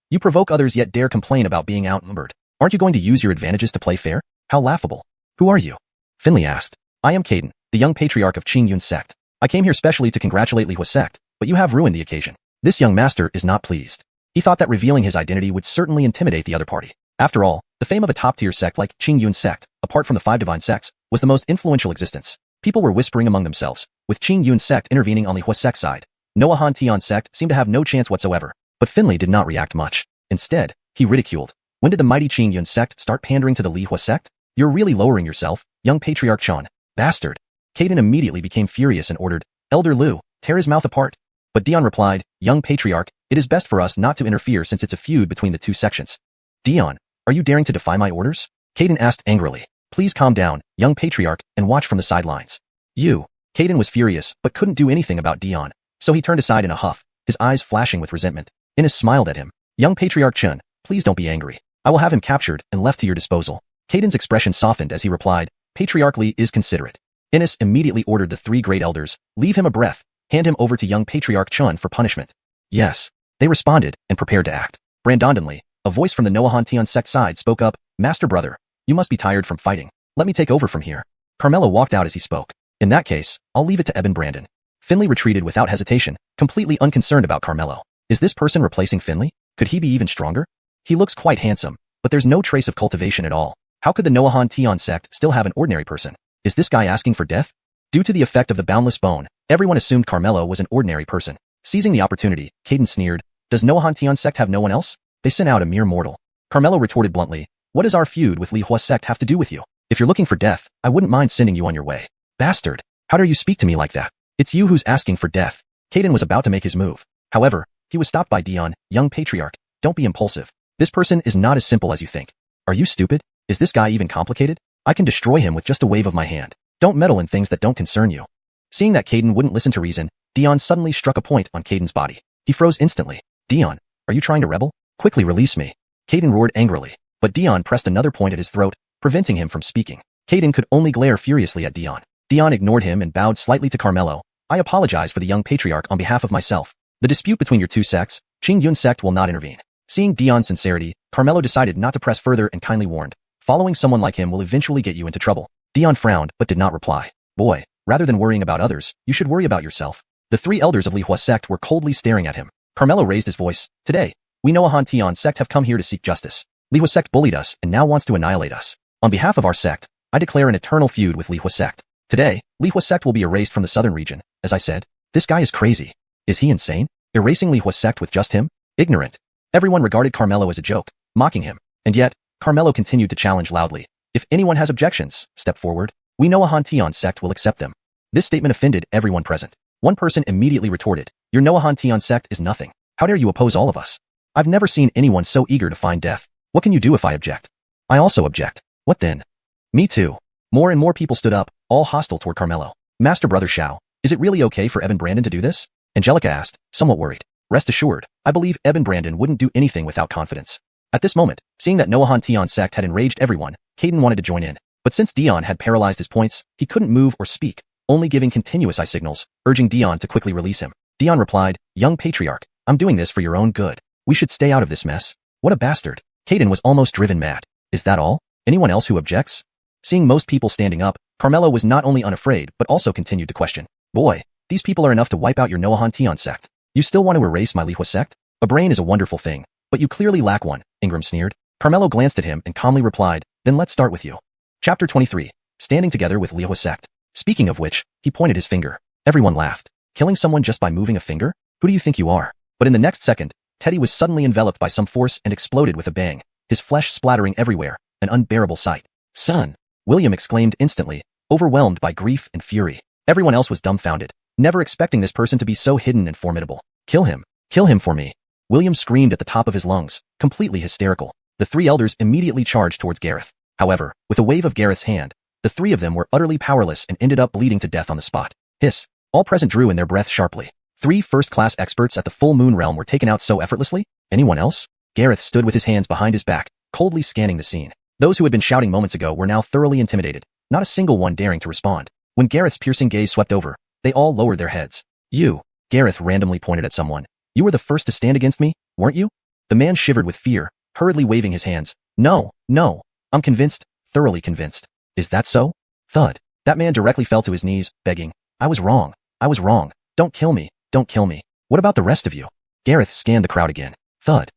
You provoke others yet dare complain about being outnumbered. Aren't you going to use your advantages to play fair? How laughable. Who are you? Finley asked. I am Caden, the young patriarch of Qingyun sect. I came here specially to congratulate Li Hua sect, but you have ruined the occasion. This young master is not pleased. He thought that revealing his identity would certainly intimidate the other party. After all, the fame of a top-tier sect like Qingyun sect, apart from the 5 divine sects, was the most influential existence. People were whispering among themselves, with Qingyun sect intervening on Li Hua sect's side. Noahan Tian sect seemed to have no chance whatsoever, but Finley did not react much. Instead, he ridiculed. When did the mighty Qingyun sect start pandering to the Li Hua sect? You're really lowering yourself, young patriarch Chan. Bastard. Caden immediately became furious and ordered, Elder Lu, tear his mouth apart. But Dion replied, Young patriarch, it is best for us not to interfere since it's a feud between the 2 sections. Dion, are you daring to defy my orders? Caden asked angrily. Please calm down, young patriarch, and watch from the sidelines. Caden was furious, but couldn't do anything about Dion, so he turned aside in a huff, his eyes flashing with resentment. Innis smiled at him. Young patriarch Chun, please don't be angry. I will have him captured and left to your disposal. Caden's expression softened as he replied, Patriarch Li is considerate. Innis immediately ordered the 3 great elders, leave him a breath, hand him over to young patriarch Chun for punishment. Yes. They responded and prepared to act. Brandondonly, a voice from the Noahan Tian sect side spoke up, Master brother, you must be tired from fighting. Let me take over from here. Carmelo walked out as he spoke. In that case, I'll leave it to Eben Brandon. Finley retreated without hesitation, completely unconcerned about Carmelo. Is this person replacing Finley? Could he be even stronger? He looks quite handsome, but there's no trace of cultivation at all. How could the Noahan Tian sect still have an ordinary person? Is this guy asking for death? Due to the effect of the boundless bone, everyone assumed Carmelo was an ordinary person. Seizing the opportunity, Caden sneered, Does Noahan Tian sect have no one else? They sent out a mere mortal. Carmelo retorted bluntly, What does our feud with Li Hua sect have to do with you? If you're looking for death, I wouldn't mind sending you on your way. Bastard, how dare you speak to me like that? It's you who's asking for death. Caden was about to make his move. However, he was stopped by Dion, young patriarch. Don't be impulsive. This person is not as simple as you think. Are you stupid? Is this guy even complicated? I can destroy him with just a wave of my hand. Don't meddle in things that don't concern you. Seeing that Caden wouldn't listen to reason, Dion suddenly struck a point on Caden's body. He froze instantly. Dion, are you trying to rebel? Quickly release me. Caden roared angrily, but Dion pressed another point at his throat, preventing him from speaking. Caden could only glare furiously at Dion. Dion ignored him and bowed slightly to Carmelo. I apologize for the young patriarch on behalf of myself. The dispute between your 2 sects, Qingyun sect will not intervene. Seeing Dion's sincerity, Carmelo decided not to press further and kindly warned, following someone like him will eventually get you into trouble. Dion frowned but did not reply. Boy, rather than worrying about others, you should worry about yourself. The 3 elders of Li Hua sect were coldly staring at him. Carmelo raised his voice. Today, we Noahan Tian sect have come here to seek justice. Li Hua sect bullied us and now wants to annihilate us. On behalf of our sect, I declare an eternal feud with Li Hua sect. Today, Li Hua sect will be erased from the southern region. As I said, this guy is crazy. Is he insane? Erasing Li Hua sect with just him? Ignorant. Everyone regarded Carmelo as a joke, mocking him. And yet, Carmelo continued to challenge loudly. If anyone has objections, step forward. We Noahan Tian sect will accept them. This statement offended everyone present. One person immediately retorted, your Noahan Tian sect is nothing. How dare you oppose all of us? I've never seen anyone so eager to find death. What can you do if I object? I also object. What then? Me too. More and more people stood up, all hostile toward Carmelo. Master Brother Xiao, is it really okay for Evan Brandon to do this? Angelica asked, somewhat worried. Rest assured, I believe Evan Brandon wouldn't do anything without confidence. At this moment, seeing that Noahan Tian's sect had enraged everyone, Caden wanted to join in. But since Dion had paralyzed his points, he couldn't move or speak, only giving continuous eye signals, urging Dion to quickly release him. Dion replied, young patriarch, I'm doing this for your own good. We should stay out of this mess. What a bastard. Caden was almost driven mad. Is that all? Anyone else who objects? Seeing most people standing up, Carmelo was not only unafraid but also continued to question. Boy, these people are enough to wipe out your Noahan Tian sect. You still want to erase my Lihua sect? A brain is a wonderful thing, but you clearly lack one, Ingram sneered. Carmelo glanced at him and calmly replied, then let's start with you. Chapter 23. Standing together with Lihua sect. Speaking of which, he pointed his finger. Everyone laughed. Killing someone just by moving a finger? Who do you think you are? But in the next second, Teddy was suddenly enveloped by some force and exploded with a bang, his flesh splattering everywhere, an unbearable sight. Son! William exclaimed instantly, overwhelmed by grief and fury. Everyone else was dumbfounded, never expecting this person to be so hidden and formidable. Kill him for me. William screamed at the top of his lungs, completely hysterical. The three elders immediately charged towards Gareth. However, with a wave of Gareth's hand, the three of them were utterly powerless and ended up bleeding to death on the spot. Hiss! All present drew in their breath sharply. 3 first-class experts at the Full Moon Realm were taken out so effortlessly? Anyone else? Gareth stood with his hands behind his back, coldly scanning the scene. Those who had been shouting moments ago were now thoroughly intimidated, not a single one daring to respond. When Gareth's piercing gaze swept over, they all lowered their heads. You, Gareth randomly pointed at someone. You were the first to stand against me, weren't you? The man shivered with fear, hurriedly waving his hands. No, I'm convinced, thoroughly convinced. Is that so? Thud. That man directly fell to his knees, begging. I was wrong. Don't kill me. What about the rest of you? Gareth scanned the crowd again. Thud.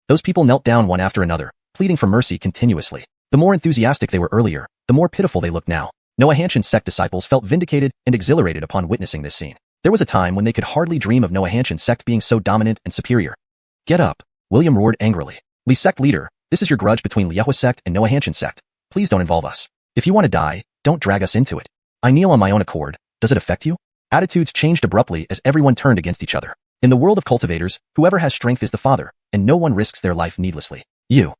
Those people knelt down one after another, pleading for mercy continuously. The more enthusiastic they were earlier, the more pitiful they looked now. Noahanshan sect disciples felt vindicated and exhilarated upon witnessing this scene. There was a time when they could hardly dream of Noahanshan sect being so dominant and superior. Get up, William roared angrily. Li sect leader, this is your grudge between Lihua sect and Noahanshan sect. Please don't involve us. If you want to die, don't drag us into it. I kneel on my own accord. Does it affect you? Attitudes changed abruptly as everyone turned against each other. In the world of cultivators, whoever has strength is the father, and no one risks their life needlessly. You.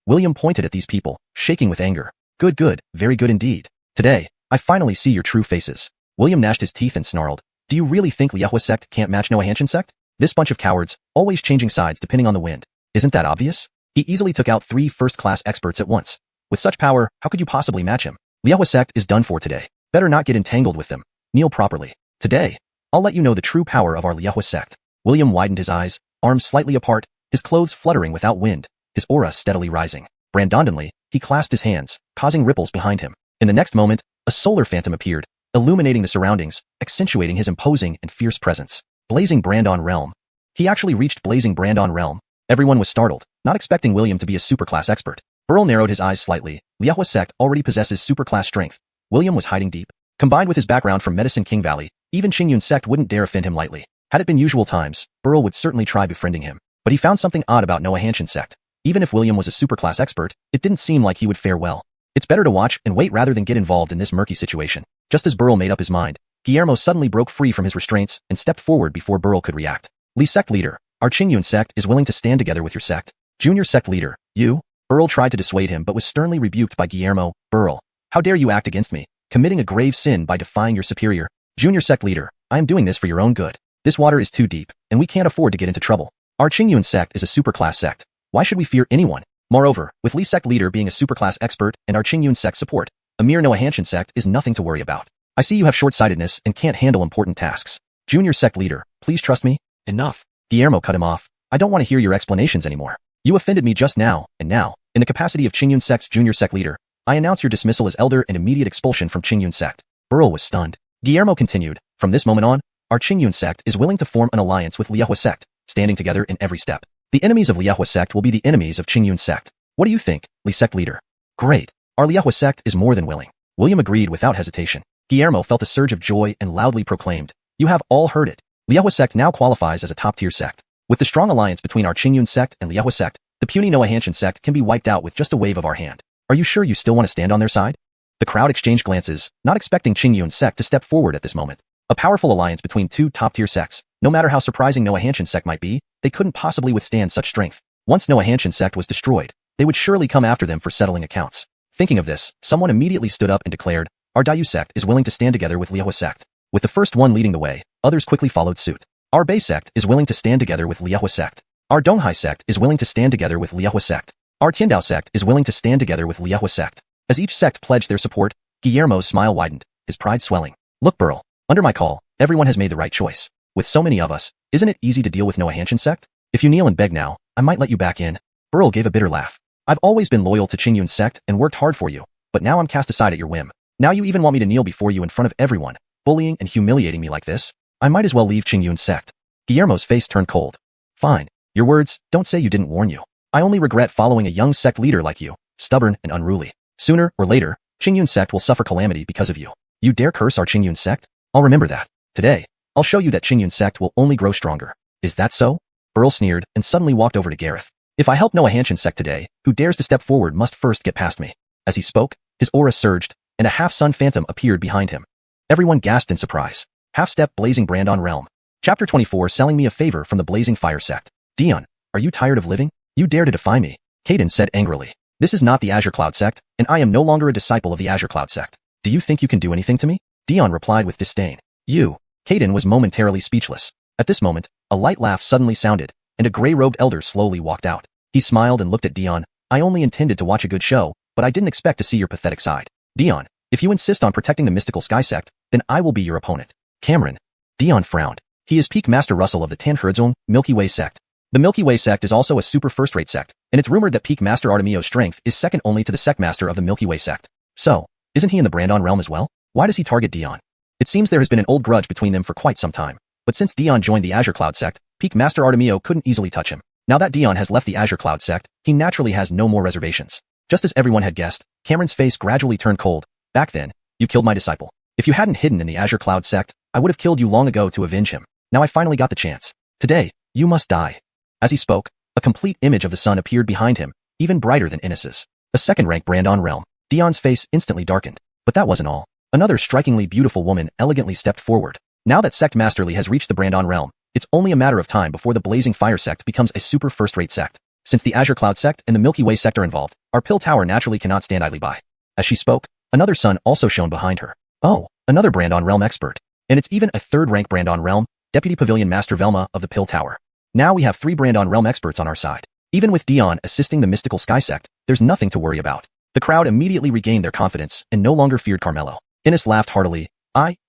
William pointed at these people, shaking with anger. Good, very good indeed. Today, I finally see your true faces. William gnashed his teeth and snarled. Do you really think Lihua sect can't match Noahanshan sect? This bunch of cowards, always changing sides depending on the wind. Isn't that obvious? He easily took out 3 first-class experts at once. With such power, how could you possibly match him? Lihua sect is done for today. Better not get entangled with them. Kneel properly. Today, I'll let you know the true power of our Lihua sect. William widened his eyes, arms slightly apart, his clothes fluttering without wind, his aura steadily rising. Brandondonly, he clasped his hands, causing ripples behind him. In the next moment, a solar phantom appeared, illuminating the surroundings, accentuating his imposing and fierce presence. Blazing Brandon Realm. He actually reached Blazing Brandon Realm. Everyone was startled, not expecting William to be a superclass expert. Burl narrowed his eyes slightly. Lihua sect already possesses superclass strength. William was hiding deep. Combined with his background from Medicine King Valley, even Qingyun sect wouldn't dare offend him lightly. Had it been usual times, Burl would certainly try befriending him. But he found something odd about Noahanshan sect. Even if William was a superclass expert, it didn't seem like he would fare well. It's better to watch and wait rather than get involved in this murky situation. Just as Burl made up his mind, Guillermo suddenly broke free from his restraints and stepped forward before Burl could react. Li sect leader, our Qingyun sect is willing to stand together with your sect. Junior sect leader, you? Burl tried to dissuade him but was sternly rebuked by Guillermo. Burl, how dare you act against me, committing a grave sin by defying your superior. Junior sect leader, I am doing this for your own good. This water is too deep, and we can't afford to get into trouble. Our Qingyun sect is a superclass sect. Why should we fear anyone? Moreover, with Li sect leader being a superclass expert and our Qingyun sect support, a mere Noahanshan sect is nothing to worry about. I see you have short-sightedness and can't handle important tasks. Junior sect leader, please trust me. Enough. Guillermo cut him off. I don't want to hear your explanations anymore. You offended me just now, and now, in the capacity of Qingyun sect's junior sect leader, I announce your dismissal as elder and immediate expulsion from Qingyun sect. Burl was stunned. Guillermo continued, from this moment on, our Qingyun sect is willing to form an alliance with Lihua sect, standing together in every step. The enemies of Lihua sect will be the enemies of Qingyun sect. What do you think, Li sect leader? Great. Our Lihua sect is more than willing. William agreed without hesitation. Guillermo felt a surge of joy and loudly proclaimed, you have all heard it. Lihua sect now qualifies as a top-tier sect. With the strong alliance between our Qingyun sect and Lihua sect, the puny Noahanshan sect can be wiped out with just a wave of our hand. Are you sure you still want to stand on their side? The crowd exchanged glances, not expecting Qingyun sect to step forward at this moment. A powerful alliance between two top-tier sects. No matter how surprising Noah Hanshin's sect might be, they couldn't possibly withstand such strength. Once Noah Hanshin's sect was destroyed, they would surely come after them for settling accounts. Thinking of this, someone immediately stood up and declared, "Our Dayu sect is willing to stand together with Liahua sect." With the first one leading the way, others quickly followed suit. Our Bei sect is willing to stand together with Liahua sect. Our donghua sect is willing to stand together with Liahua sect. Our Tiandao sect is willing to stand together with Liahua sect. As each sect pledged their support, Guillermo's smile widened, his pride swelling. Look, Burl, under my call, everyone has made the right choice. With so many of us, isn't it easy to deal with Noah Hanshin's sect? If you kneel and beg now, I might let you back in. Burl gave a bitter laugh. I've always been loyal to Qingyun's sect and worked hard for you, but now I'm cast aside at your whim. Now you even want me to kneel before you in front of everyone, bullying and humiliating me like this? I might as well leave Qingyun's sect. Guillermo's face turned cold. Fine. Your words, don't say you didn't warn you. I only regret following a young sect leader like you, stubborn and unruly. Sooner or later, Qingyun's sect will suffer calamity because of you. You dare curse our Qingyun sect? I'll remember that. Today, I'll show you that Qingyun's sect will only grow stronger. Is that so? Burl sneered and suddenly walked over to Gareth. If I help Noah Hanshin's sect today, who dares to step forward must first get past me. As he spoke, his aura surged, and a half-sun phantom appeared behind him. Everyone gasped in surprise. Half-step blazing brand on realm. Chapter 24 Selling me a favor from the blazing fire sect. Dion, are you tired of living? You dare to defy me? Caden said angrily. This is not the Azure Cloud sect, and I am no longer a disciple of the Azure Cloud sect. Do you think you can do anything to me? Dion replied with disdain. You. Caden was momentarily speechless. At this moment, a light laugh suddenly sounded, and a gray-robed elder slowly walked out. He smiled and looked at Dion. I only intended to watch a good show, but I didn't expect to see your pathetic side. Dion, if you insist on protecting the mystical sky sect, then I will be your opponent. Cameron. Dion frowned. He is Peak Master Russell of the Tanhezong Milky Way sect. The Milky Way sect is also a super first-rate sect, and it's rumored that Peak Master Artemio's strength is second only to the sect master of the Milky Way sect. So, isn't he in the Brandon realm as well? Why does he target Dion? It seems there has been an old grudge between them for quite some time, but since Dion joined the Azure Cloud sect, Peak Master Artemio couldn't easily touch him. Now that Dion has left the Azure Cloud sect, he naturally has no more reservations. Just as everyone had guessed, Cameron's face gradually turned cold. Back then, you killed my disciple. If you hadn't hidden in the Azure Cloud sect, I would have killed you long ago to avenge him. Now I finally got the chance. Today, you must die. As he spoke, a complete image of the sun appeared behind him, even brighter than Ines'. A second-rank Brandon realm. Dion's face instantly darkened. But that wasn't all. Another strikingly beautiful woman elegantly stepped forward. Now that Sect Masterly has reached the Brandon realm, it's only a matter of time before the Blazing Fire sect becomes a super first-rate sect. Since the Azure Cloud sect and the Milky Way sect are involved, our Pill Tower naturally cannot stand idly by. As she spoke, another sun also shone behind her. Oh, another Brandon realm expert. And it's even a third-rank Brandon realm, Deputy Pavilion Master Velma of the Pill Tower. Now we have 3 Brandon realm experts on our side. Even with Dion assisting the Mystical Sky sect, there's nothing to worry about. The crowd immediately regained their confidence and no longer feared Carmelo. Ines laughed heartily.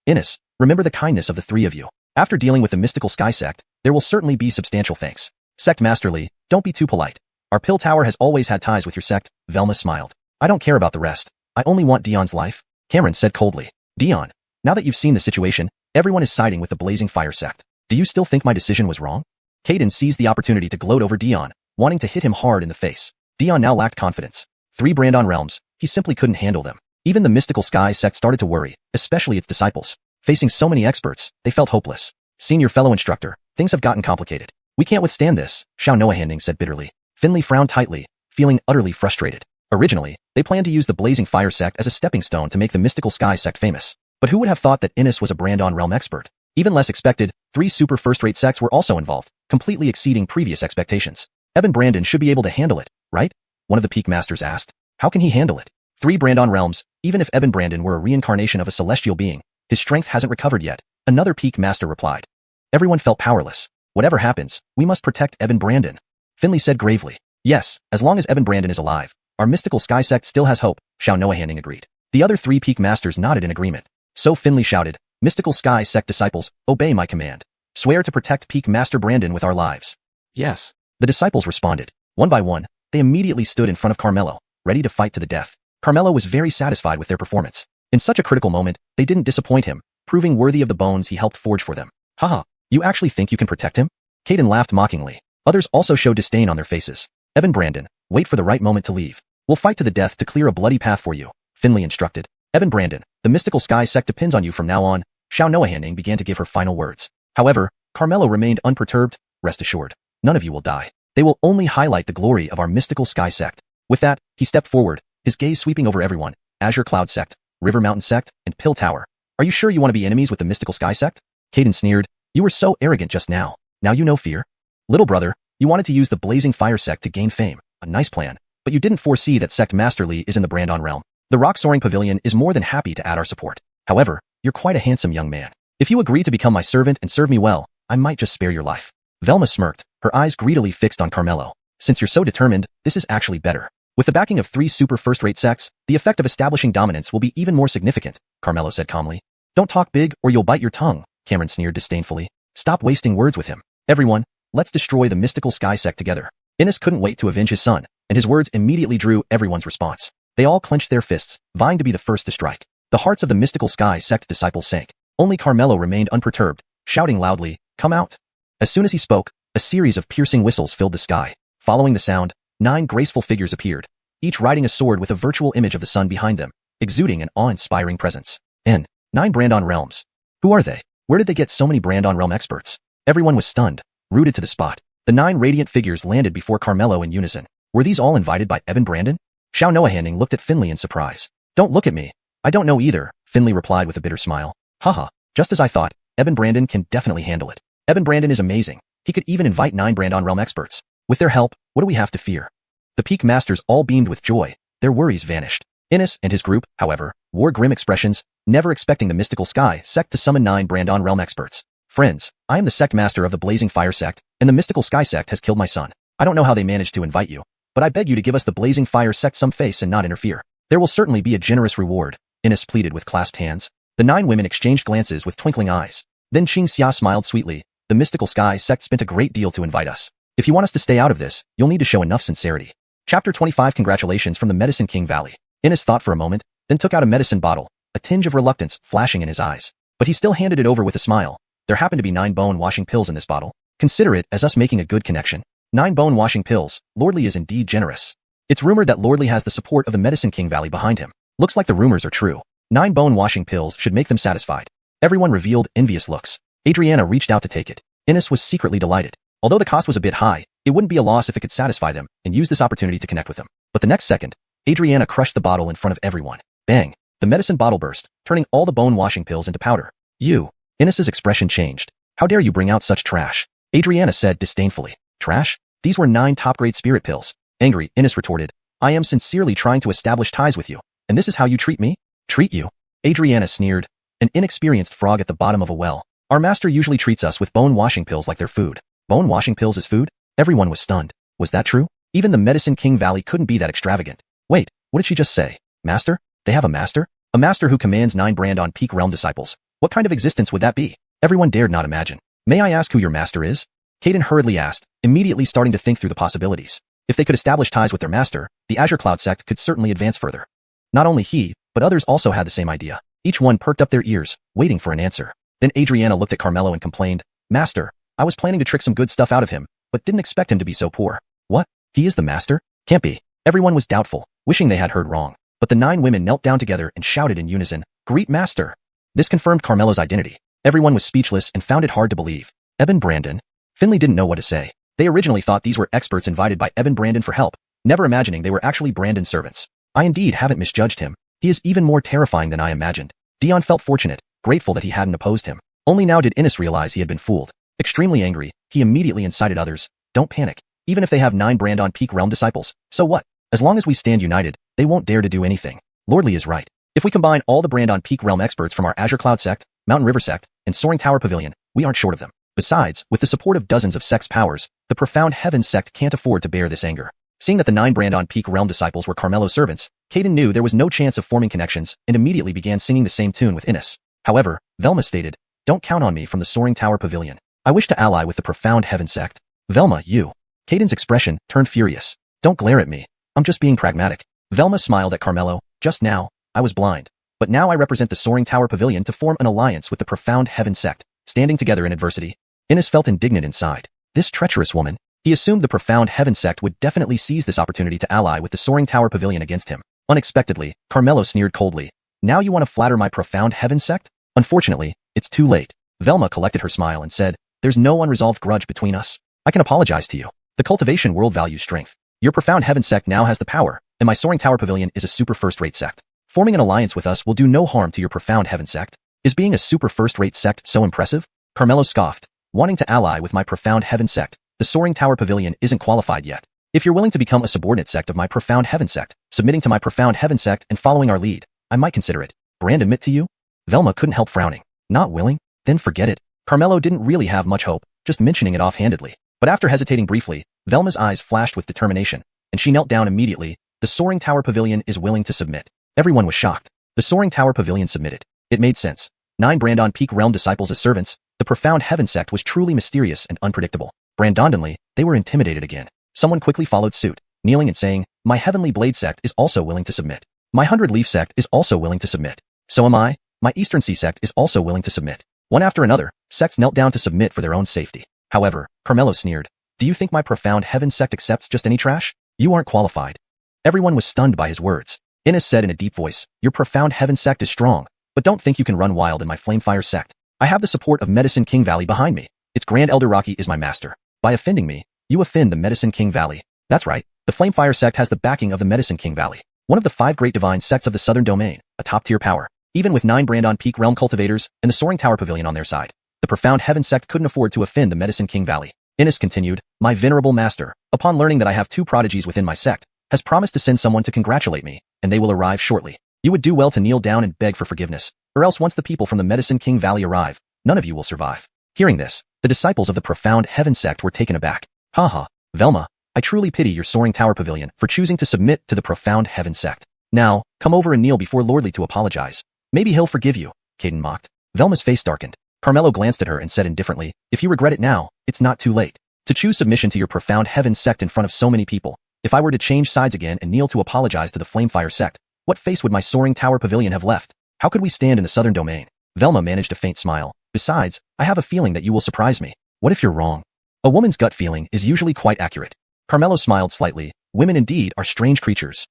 Ines, remember the kindness of the 3 of you. After dealing with the Mystical Sky sect, there will certainly be substantial thanks. Sect Masterly, don't be too polite. Our Pill Tower has always had ties with your sect, Velma smiled. I don't care about the rest. I only want Dion's life, Cameron said coldly. Dion, now that you've seen the situation, everyone is siding with the Blazing Fire sect. Do you still think my decision was wrong? Caden seized the opportunity to gloat over Dion, wanting to hit him hard in the face. Dion now lacked confidence. 3 Brandon realms, he simply couldn't handle them. Even the Mystical Sky sect started to worry, especially its disciples. Facing so many experts, they felt hopeless. Senior fellow instructor, things have gotten complicated. We can't withstand this, Xiao Noah Handing said bitterly. Finley frowned tightly, feeling utterly frustrated. Originally, they planned to use the Blazing Fire sect as a stepping stone to make the Mystical Sky sect famous. But who would have thought that Ines was a Brandon realm expert? Even less expected, 3 super first-rate sects were also involved, completely exceeding previous expectations. Eben Brandon should be able to handle it, right? One of the Peak Masters asked. How can he handle it? 3 Brandon realms, even if Eben Brandon were a reincarnation of a celestial being, his strength hasn't recovered yet, another Peak Master replied. Everyone felt powerless. Whatever happens, we must protect Eben Brandon. Finley said gravely. Yes, as long as Eben Brandon is alive, our Mystical Sky sect still has hope, Xiao Noah Handing agreed. The other 3 Peak Masters nodded in agreement. So Finley shouted, Mystical Sky sect disciples, obey my command. Swear to protect Peak Master Brandon with our lives. Yes. The disciples responded. One by one, they immediately stood in front of Carmelo, ready to fight to the death. Carmelo was very satisfied with their performance. In such a critical moment, they didn't disappoint him, proving worthy of the bones he helped forge for them. Haha, you actually think you can protect him? Caden laughed mockingly. Others also showed disdain on their faces. Eben Brandon, wait for the right moment to leave. We'll fight to the death to clear a bloody path for you, Finley instructed. Eben Brandon, the Mystical Sky sect depends on you from now on, Xiao Noah Handing began to give her final words. However, Carmelo remained unperturbed. Rest assured, none of you will die. They will only highlight the glory of our Mystical Sky sect. With that, he stepped forward, his gaze sweeping over everyone, Azure Cloud sect, River Mountain sect, and Pill Tower. Are you sure you want to be enemies with the mystical sky sect? Caden sneered. You were so arrogant just now. Now you know fear. Little brother, you wanted to use the blazing fire sect to gain fame. A nice plan. But you didn't foresee that Sect Master Li is in the Brandon realm. The Rock Soaring Pavilion is more than happy to add our support. However, you're quite a handsome young man. If you agree to become my servant and serve me well, I might just spare your life. Velma smirked, her eyes greedily fixed on Carmelo. Since you're so determined, this is actually better. With the backing of 3 super first-rate sects, the effect of establishing dominance will be even more significant, Carmelo said calmly. Don't talk big or you'll bite your tongue, Cameron sneered disdainfully. Stop wasting words with him. Everyone, let's destroy the mystical sky sect together. Innes couldn't wait to avenge his son, and his words immediately drew everyone's response. They all clenched their fists, vying to be the first to strike. The hearts of the mystical sky sect disciples sank. Only Carmelo remained unperturbed, shouting loudly, "Come out!" As soon as he spoke, a series of piercing whistles filled the sky. Following the sound, 9 graceful figures appeared, each riding a sword with a virtual image of the sun behind them, exuding an awe-inspiring presence. 9 Brandon realms. Who are they? Where did they get so many Brandon realm experts? Everyone was stunned, rooted to the spot. The 9 radiant figures landed before Carmelo in unison. Were these all invited by Eben Brandon? Xiao Noahanding looked at Finley in surprise. Don't look at me. I don't know either, Finley replied with a bitter smile. Haha, just as I thought, Eben Brandon can definitely handle it. Eben Brandon is amazing. He could even invite 9 Brandon realm experts. With their help, what do we have to fear? The Peak Masters all beamed with joy. Their worries vanished. Innes and his group, however, wore grim expressions, never expecting the mystical sky sect to summon 9 Brandon realm experts. Friends, I am the sect master of the Blazing Fire sect, and the mystical sky sect has killed my son. I don't know how they managed to invite you, but I beg you to give us the Blazing Fire sect some face and not interfere. There will certainly be a generous reward, Innes pleaded with clasped hands. The 9 women exchanged glances with twinkling eyes. Then Xianxia smiled sweetly. The mystical sky sect spent a great deal to invite us. If you want us to stay out of this, you'll need to show enough sincerity. Chapter 25 Congratulations from the Medicine King Valley. Innes thought for a moment, then took out a medicine bottle, a tinge of reluctance flashing in his eyes. But he still handed it over with a smile. There happened to be 9 bone-washing pills in this bottle. Consider it as us making a good connection. 9 bone-washing pills. Lordly is indeed generous. It's rumored that Lordly has the support of the Medicine King Valley behind him. Looks like the rumors are true. 9 bone-washing pills should make them satisfied. Everyone revealed envious looks. Adriana reached out to take it. Innes was secretly delighted. Although the cost was a bit high, it wouldn't be a loss if it could satisfy them and use this opportunity to connect with them. But the next second, Adriana crushed the bottle in front of everyone. Bang! The medicine bottle burst, turning all the bone-washing pills into powder. You! Innes's expression changed. How dare you bring out such trash? Adriana said disdainfully. Trash? These were 9 top-grade spirit pills. Angry, Innes retorted. I am sincerely trying to establish ties with you, and this is how you treat me? Treat you? Adriana sneered. An inexperienced frog at the bottom of a well. Our master usually treats us with bone-washing pills like they're food. Bone-washing pills as food? Everyone was stunned. Was that true? Even the Medicine King Valley couldn't be that extravagant. Wait, what did she just say? Master? They have a master? A master who commands 9 Brandon Peak Realm disciples. What kind of existence would that be? Everyone dared not imagine. May I ask who your master is? Caden hurriedly asked, immediately starting to think through the possibilities. If they could establish ties with their master, the Azure Cloud sect could certainly advance further. Not only he, but others also had the same idea. Each one perked up their ears, waiting for an answer. Then Adriana looked at Carmelo and complained, Master, I was planning to trick some good stuff out of him, but didn't expect him to be so poor. What? He is the master? Can't be. Everyone was doubtful, wishing they had heard wrong. But the 9 women knelt down together and shouted in unison, Greet Master! This confirmed Carmelo's identity. Everyone was speechless and found it hard to believe. Eben Brandon? Finley didn't know what to say. They originally thought these were experts invited by Eben Brandon for help, never imagining they were actually Brandon's servants. I indeed haven't misjudged him. He is even more terrifying than I imagined. Dion felt fortunate, grateful that he hadn't opposed him. Only now did Innes realize he had been fooled. Extremely angry, he immediately incited others. Don't panic. Even if they have 9 Brandon Peak Realm disciples, so what? As long as we stand united, they won't dare to do anything. Lordly is right. If we combine all the Brandon Peak Realm experts from our Azure Cloud sect, Mountain River sect, and Soaring Tower Pavilion, we aren't short of them. Besides, with the support of dozens of sect's powers, the Profound Heaven sect can't afford to bear this anger. Seeing that the 9 Brandon Peak Realm disciples were Carmelo's servants, Caden knew there was no chance of forming connections and immediately began singing the same tune with Innes. However, Velma stated, Don't count on me from the Soaring Tower Pavilion. I wish to ally with the Profound Heaven sect. Velma, you. Caden's expression turned furious. Don't glare at me. I'm just being pragmatic. Velma smiled at Carmelo. Just now, I was blind. But now I represent the Soaring Tower Pavilion to form an alliance with the Profound Heaven sect, standing together in adversity. Innes felt indignant inside. This treacherous woman. He assumed the Profound Heaven sect would definitely seize this opportunity to ally with the Soaring Tower Pavilion against him. Unexpectedly, Carmelo sneered coldly. Now you want to flatter my Profound Heaven sect? Unfortunately, it's too late. Velma collected her smile and said, There's no unresolved grudge between us. I can apologize to you. The cultivation world values strength. Your Profound Heaven sect now has the power, and my Soaring Tower Pavilion is a super first-rate sect. Forming an alliance with us will do no harm to your Profound Heaven sect. Is being a super first-rate sect so impressive? Carmelo scoffed. Wanting to ally with my Profound Heaven sect, the Soaring Tower Pavilion isn't qualified yet. If you're willing to become a subordinate sect of my Profound Heaven sect, submitting to my Profound Heaven sect and following our lead, I might consider it. Brand admit to you? Velma couldn't help frowning. Not willing? Then forget it. Carmelo didn't really have much hope, just mentioning it offhandedly. But after hesitating briefly, Velma's eyes flashed with determination, and she knelt down immediately. The Soaring Tower Pavilion is willing to submit. Everyone was shocked. The Soaring Tower Pavilion submitted. It made sense. 9 Brandon Peak Realm disciples as servants, the Profound Heaven sect was truly mysterious and unpredictable. Brandonly, they were intimidated again. Someone quickly followed suit, kneeling and saying, my Heavenly Blade sect is also willing to submit. My 100 Leaf sect is also willing to submit. So am I. My Eastern Sea sect is also willing to submit. One after another, sects knelt down to submit for their own safety. However, Carmelo sneered. Do you think my Profound Heaven sect accepts just any trash? You aren't qualified. Everyone was stunned by his words. Innes said in a deep voice, your Profound Heaven sect is strong, but don't think you can run wild in my Flamefire sect. I have the support of Medicine King Valley behind me. Its Grand Elder Rocky is my master. By offending me, you offend the Medicine King Valley. That's right, the Flamefire sect has the backing of the Medicine King Valley, one of the 5 great divine sects of the Southern Domain, a top-tier power. Even with 9 Brandon Peak Realm cultivators and the Soaring Tower Pavilion on their side, the Profound Heaven sect couldn't afford to offend the Medicine King Valley. Innes continued, my venerable master, upon learning that I have 2 prodigies within my sect, has promised to send someone to congratulate me, and they will arrive shortly. You would do well to kneel down and beg for forgiveness, or else once the people from the Medicine King Valley arrive, none of you will survive. Hearing this, the disciples of the Profound Heaven sect were taken aback. Haha, Velma, I truly pity your Soaring Tower Pavilion for choosing to submit to the Profound Heaven sect. Now, come over and kneel before Lordly to apologize. Maybe he'll forgive you, Caden mocked. Velma's face darkened. Carmelo glanced at her and said indifferently, if you regret it now, it's not too late. To choose submission to your Profound Heaven sect in front of so many people, if I were to change sides again and kneel to apologize to the Flamefire sect, what face would my Soaring Tower Pavilion have left? How could we stand in the Southern Domain? Velma managed a faint smile. Besides, I have a feeling that you will surprise me. What if you're wrong? A woman's gut feeling is usually quite accurate. Carmelo smiled slightly. Women indeed are strange creatures.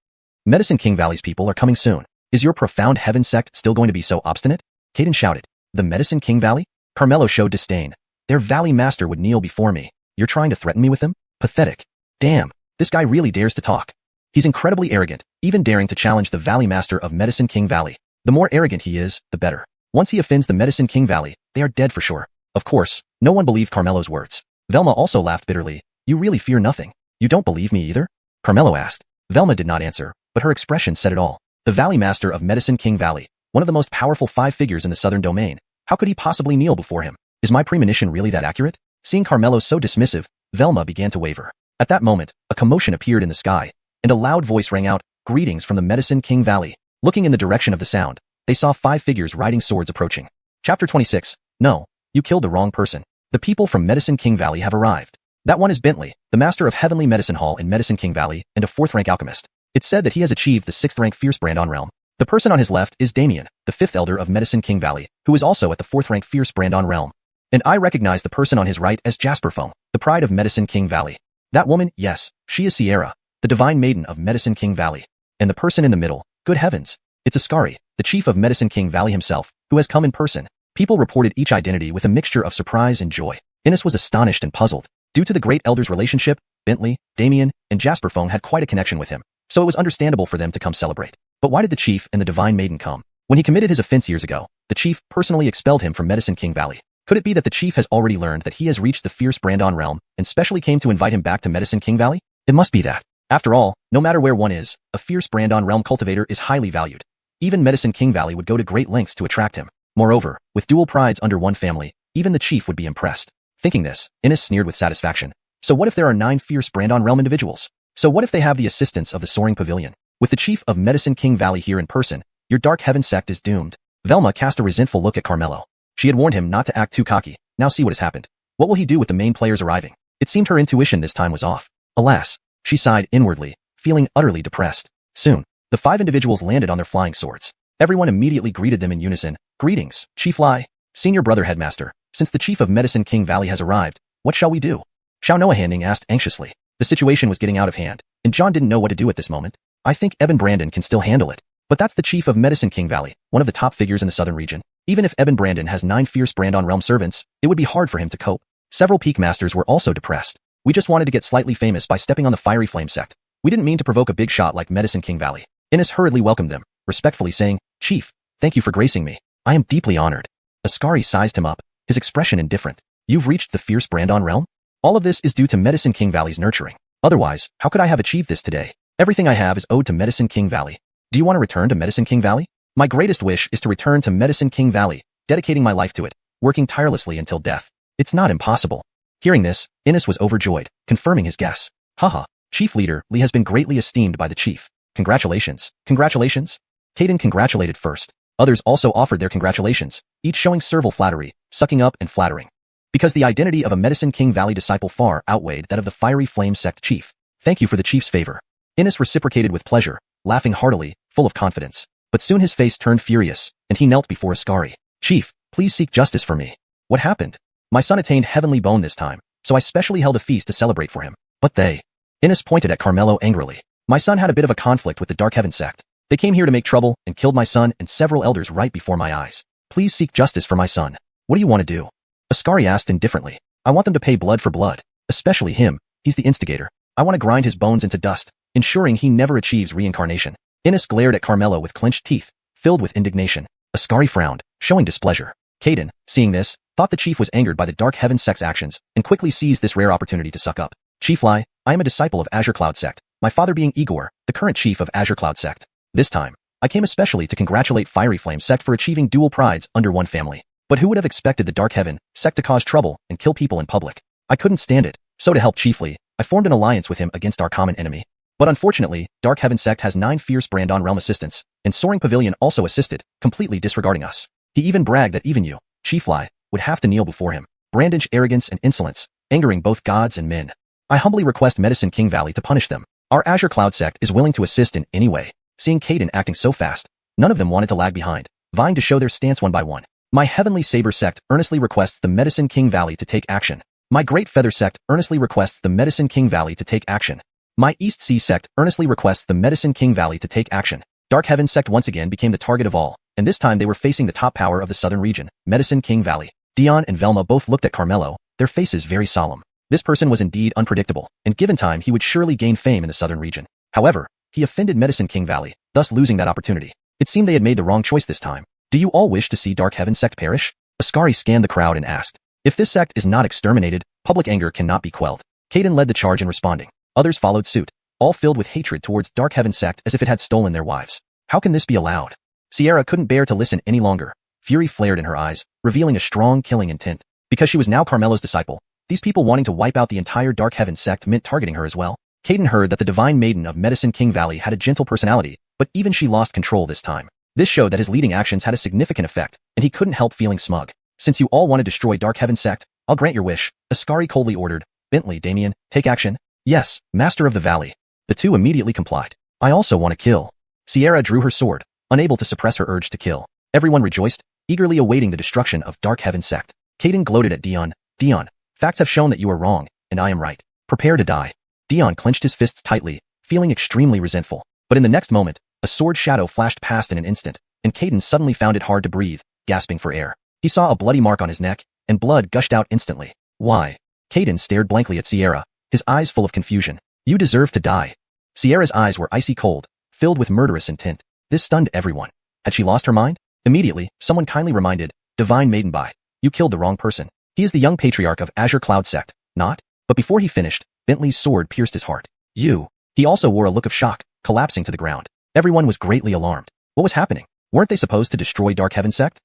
Medicine King Valley's people are coming soon. Is your Profound Heaven sect still going to be so obstinate? Caden shouted. The Medicine King Valley? Carmelo showed disdain. Their valley master would kneel before me. You're trying to threaten me with him? Pathetic. Damn, this guy really dares to talk. He's incredibly arrogant, even daring to challenge the valley master of Medicine King Valley. The more arrogant he is, the better. Once he offends the Medicine King Valley, they are dead for sure. Of course, no one believed Carmelo's words. Velma also laughed bitterly. You really fear nothing. You don't believe me either? Carmelo asked. Velma did not answer, but her expression said it all. The valley master of Medicine King Valley, one of the most powerful 5 figures in the Southern Domain. How could he possibly kneel before him? Is my premonition really that accurate? Seeing Carmelo so dismissive, Velma began to waver. At that moment, a commotion appeared in the sky, and a loud voice rang out, greetings from the Medicine King Valley. Looking in the direction of the sound, they saw 5 figures riding swords approaching. Chapter 26. No, you killed the wrong person. The people from Medicine King Valley have arrived. That one is Bentley, the master of Heavenly Medicine Hall in Medicine King Valley, and a 4th-rank alchemist. It's said that he has achieved the 6th-rank Fierce Brandon realm. The person on his left is Damien, the 5th elder of Medicine King Valley, who is also at the 4th-rank Fierce Brandon realm. And I recognize the person on his right as Jasper Foam, the pride of Medicine King Valley. That woman, yes, she is Sierra, the divine maiden of Medicine King Valley. And the person in the middle, good heavens, it's Ascari, the chief of Medicine King Valley himself, who has come in person. People reported each identity with a mixture of surprise and joy. Innes was astonished and puzzled. Due to the great elder's relationship, Bentley, Damien, and Jasper Foam had quite a connection with him, so it was understandable for them to come celebrate. But why did the chief and the divine maiden come? When he committed his offense years ago, the chief personally expelled him from Medicine King Valley. Could it be that the chief has already learned that he has reached the Fierce Brandon realm and specially came to invite him back to Medicine King Valley? It must be that. After all, no matter where one is, a Fierce Brandon realm cultivator is highly valued. Even Medicine King Valley would go to great lengths to attract him. Moreover, with dual prides under one family, even the chief would be impressed. Thinking this, Innes sneered with satisfaction. So what if there are 9 Fierce Brandon realm individuals? So what if they have the assistance of the Soaring Pavilion? With the chief of Medicine King Valley here in person, your Dark Heaven sect is doomed. Velma cast a resentful look at Carmelo. She had warned him not to act too cocky. Now see what has happened. What will he do with the main players arriving? It seemed her intuition this time was off. Alas, she sighed inwardly, feeling utterly depressed. Soon, the 5 individuals landed on their flying swords. Everyone immediately greeted them in unison. Greetings, Chief Lai, Senior Brother Headmaster. Since the chief of Medicine King Valley has arrived, what shall we do? Xiao Noah Handing asked anxiously. The situation was getting out of hand, and John didn't know what to do at this moment. I think Eben Brandon can still handle it. But that's the chief of Medicine King Valley, one of the top figures in the southern region. Even if Eben Brandon has 9 Fierce Brandon realm servants, it would be hard for him to cope. Several peak masters were also depressed. We just wanted to get slightly famous by stepping on the Fiery Flame sect. We didn't mean to provoke a big shot like Medicine King Valley. Innes hurriedly welcomed them, respectfully saying, Chief, thank you for gracing me. I am deeply honored. Ascari sized him up, his expression indifferent. You've reached the fierce Brandon realm? All of this is due to Medicine King Valley's nurturing. Otherwise, how could I have achieved this today? Everything I have is owed to Medicine King Valley. Do you want to return to Medicine King Valley? My greatest wish is to return to Medicine King Valley, dedicating my life to it, working tirelessly until death. It's not impossible. Hearing this, Innes was overjoyed, confirming his guess. Haha, Chief Leader Li has been greatly esteemed by the chief. Congratulations. Congratulations. Caden congratulated first. Others also offered their congratulations, each showing servile flattery, sucking up and flattering. Because the identity of a Medicine King Valley disciple far outweighed that of the Fiery Flame Sect chief. Thank you for the chief's favor. Innes reciprocated with pleasure, laughing heartily, full of confidence. But soon his face turned furious, and he knelt before Ascari. Chief, please seek justice for me. What happened? My son attained heavenly bone this time, so I specially held a feast to celebrate for him. But they... Innes pointed at Carmelo angrily. My son had a bit of a conflict with the Dark Heaven sect. They came here to make trouble and killed my son and several elders right before my eyes. Please seek justice for my son. What do you want to do? Ascari asked indifferently. I want them to pay blood for blood. Especially him. He's the instigator. I want to grind his bones into dust, ensuring he never achieves reincarnation. Innes glared at Carmelo with clenched teeth, filled with indignation. Ascari frowned, showing displeasure. Caden, seeing this, thought the chief was angered by the Dark Heaven sect's actions, and quickly seized this rare opportunity to suck up. Chief Lai, I am a disciple of Azure Cloud sect, my father being Igor, the current chief of Azure Cloud sect. This time, I came especially to congratulate Fiery Flame sect for achieving dual prides under one family. But who would have expected the Dark Heaven sect to cause trouble and kill people in public? I couldn't stand it, so to help Chief Li, I formed an alliance with him against our common enemy. But unfortunately, Dark Heaven sect has 9 fierce Brandon realm assistants, and Soaring Pavilion also assisted, completely disregarding us. He even bragged that even you, Chief Lai, would have to kneel before him. Brandish arrogance and insolence, angering both gods and men. I humbly request Medicine King Valley to punish them. Our Azure Cloud sect is willing to assist in any way. Seeing Caden acting so fast, none of them wanted to lag behind, vying to show their stance one by one. My Heavenly Saber sect earnestly requests the Medicine King Valley to take action. My Great Feather sect earnestly requests the Medicine King Valley to take action. My East Sea sect earnestly requests the Medicine King Valley to take action. Dark Heaven sect once again became the target of all, and this time they were facing the top power of the southern region, Medicine King Valley. Dion and Velma both looked at Carmelo, their faces very solemn. This person was indeed unpredictable, and given time he would surely gain fame in the southern region. However, he offended Medicine King Valley, thus losing that opportunity. It seemed they had made the wrong choice this time. Do you all wish to see Dark Heaven sect perish? Ascari scanned the crowd and asked. If this sect is not exterminated, public anger cannot be quelled. Caden led the charge in responding. Others followed suit, all filled with hatred towards Dark Heaven sect as if it had stolen their wives. How can this be allowed? Sierra couldn't bear to listen any longer. Fury flared in her eyes, revealing a strong killing intent. Because she was now Carmelo's disciple, these people wanting to wipe out the entire Dark Heaven sect meant targeting her as well. Caden heard that the Divine Maiden of Medicine King Valley had a gentle personality, but even she lost control this time. This showed that his leading actions had a significant effect, and he couldn't help feeling smug. Since you all want to destroy Dark Heaven sect, I'll grant your wish, Ascari coldly ordered. Bentley, Damien, take action. Yes, Master of the Valley. The two immediately complied. I also want to kill. Sierra drew her sword, unable to suppress her urge to kill. Everyone rejoiced, eagerly awaiting the destruction of Dark Heaven sect. Caden gloated at Dion. Dion, facts have shown that you are wrong, and I am right. Prepare to die. Dion clenched his fists tightly, feeling extremely resentful. But in the next moment, a sword shadow flashed past in an instant, and Caden suddenly found it hard to breathe, gasping for air. He saw a bloody mark on his neck, and blood gushed out instantly. Why? Caden stared blankly at Sierra, his eyes full of confusion. You deserve to die. Sierra's eyes were icy cold, filled with murderous intent. This stunned everyone. Had she lost her mind? Immediately, someone kindly reminded, Divine Maidenby, you killed the wrong person. He is the young patriarch of Azure Cloud sect, not? But before he finished, Bentley's sword pierced his heart. You. He also wore a look of shock, collapsing to the ground. Everyone was greatly alarmed. What was happening? Weren't they supposed to destroy Dark Heaven sect?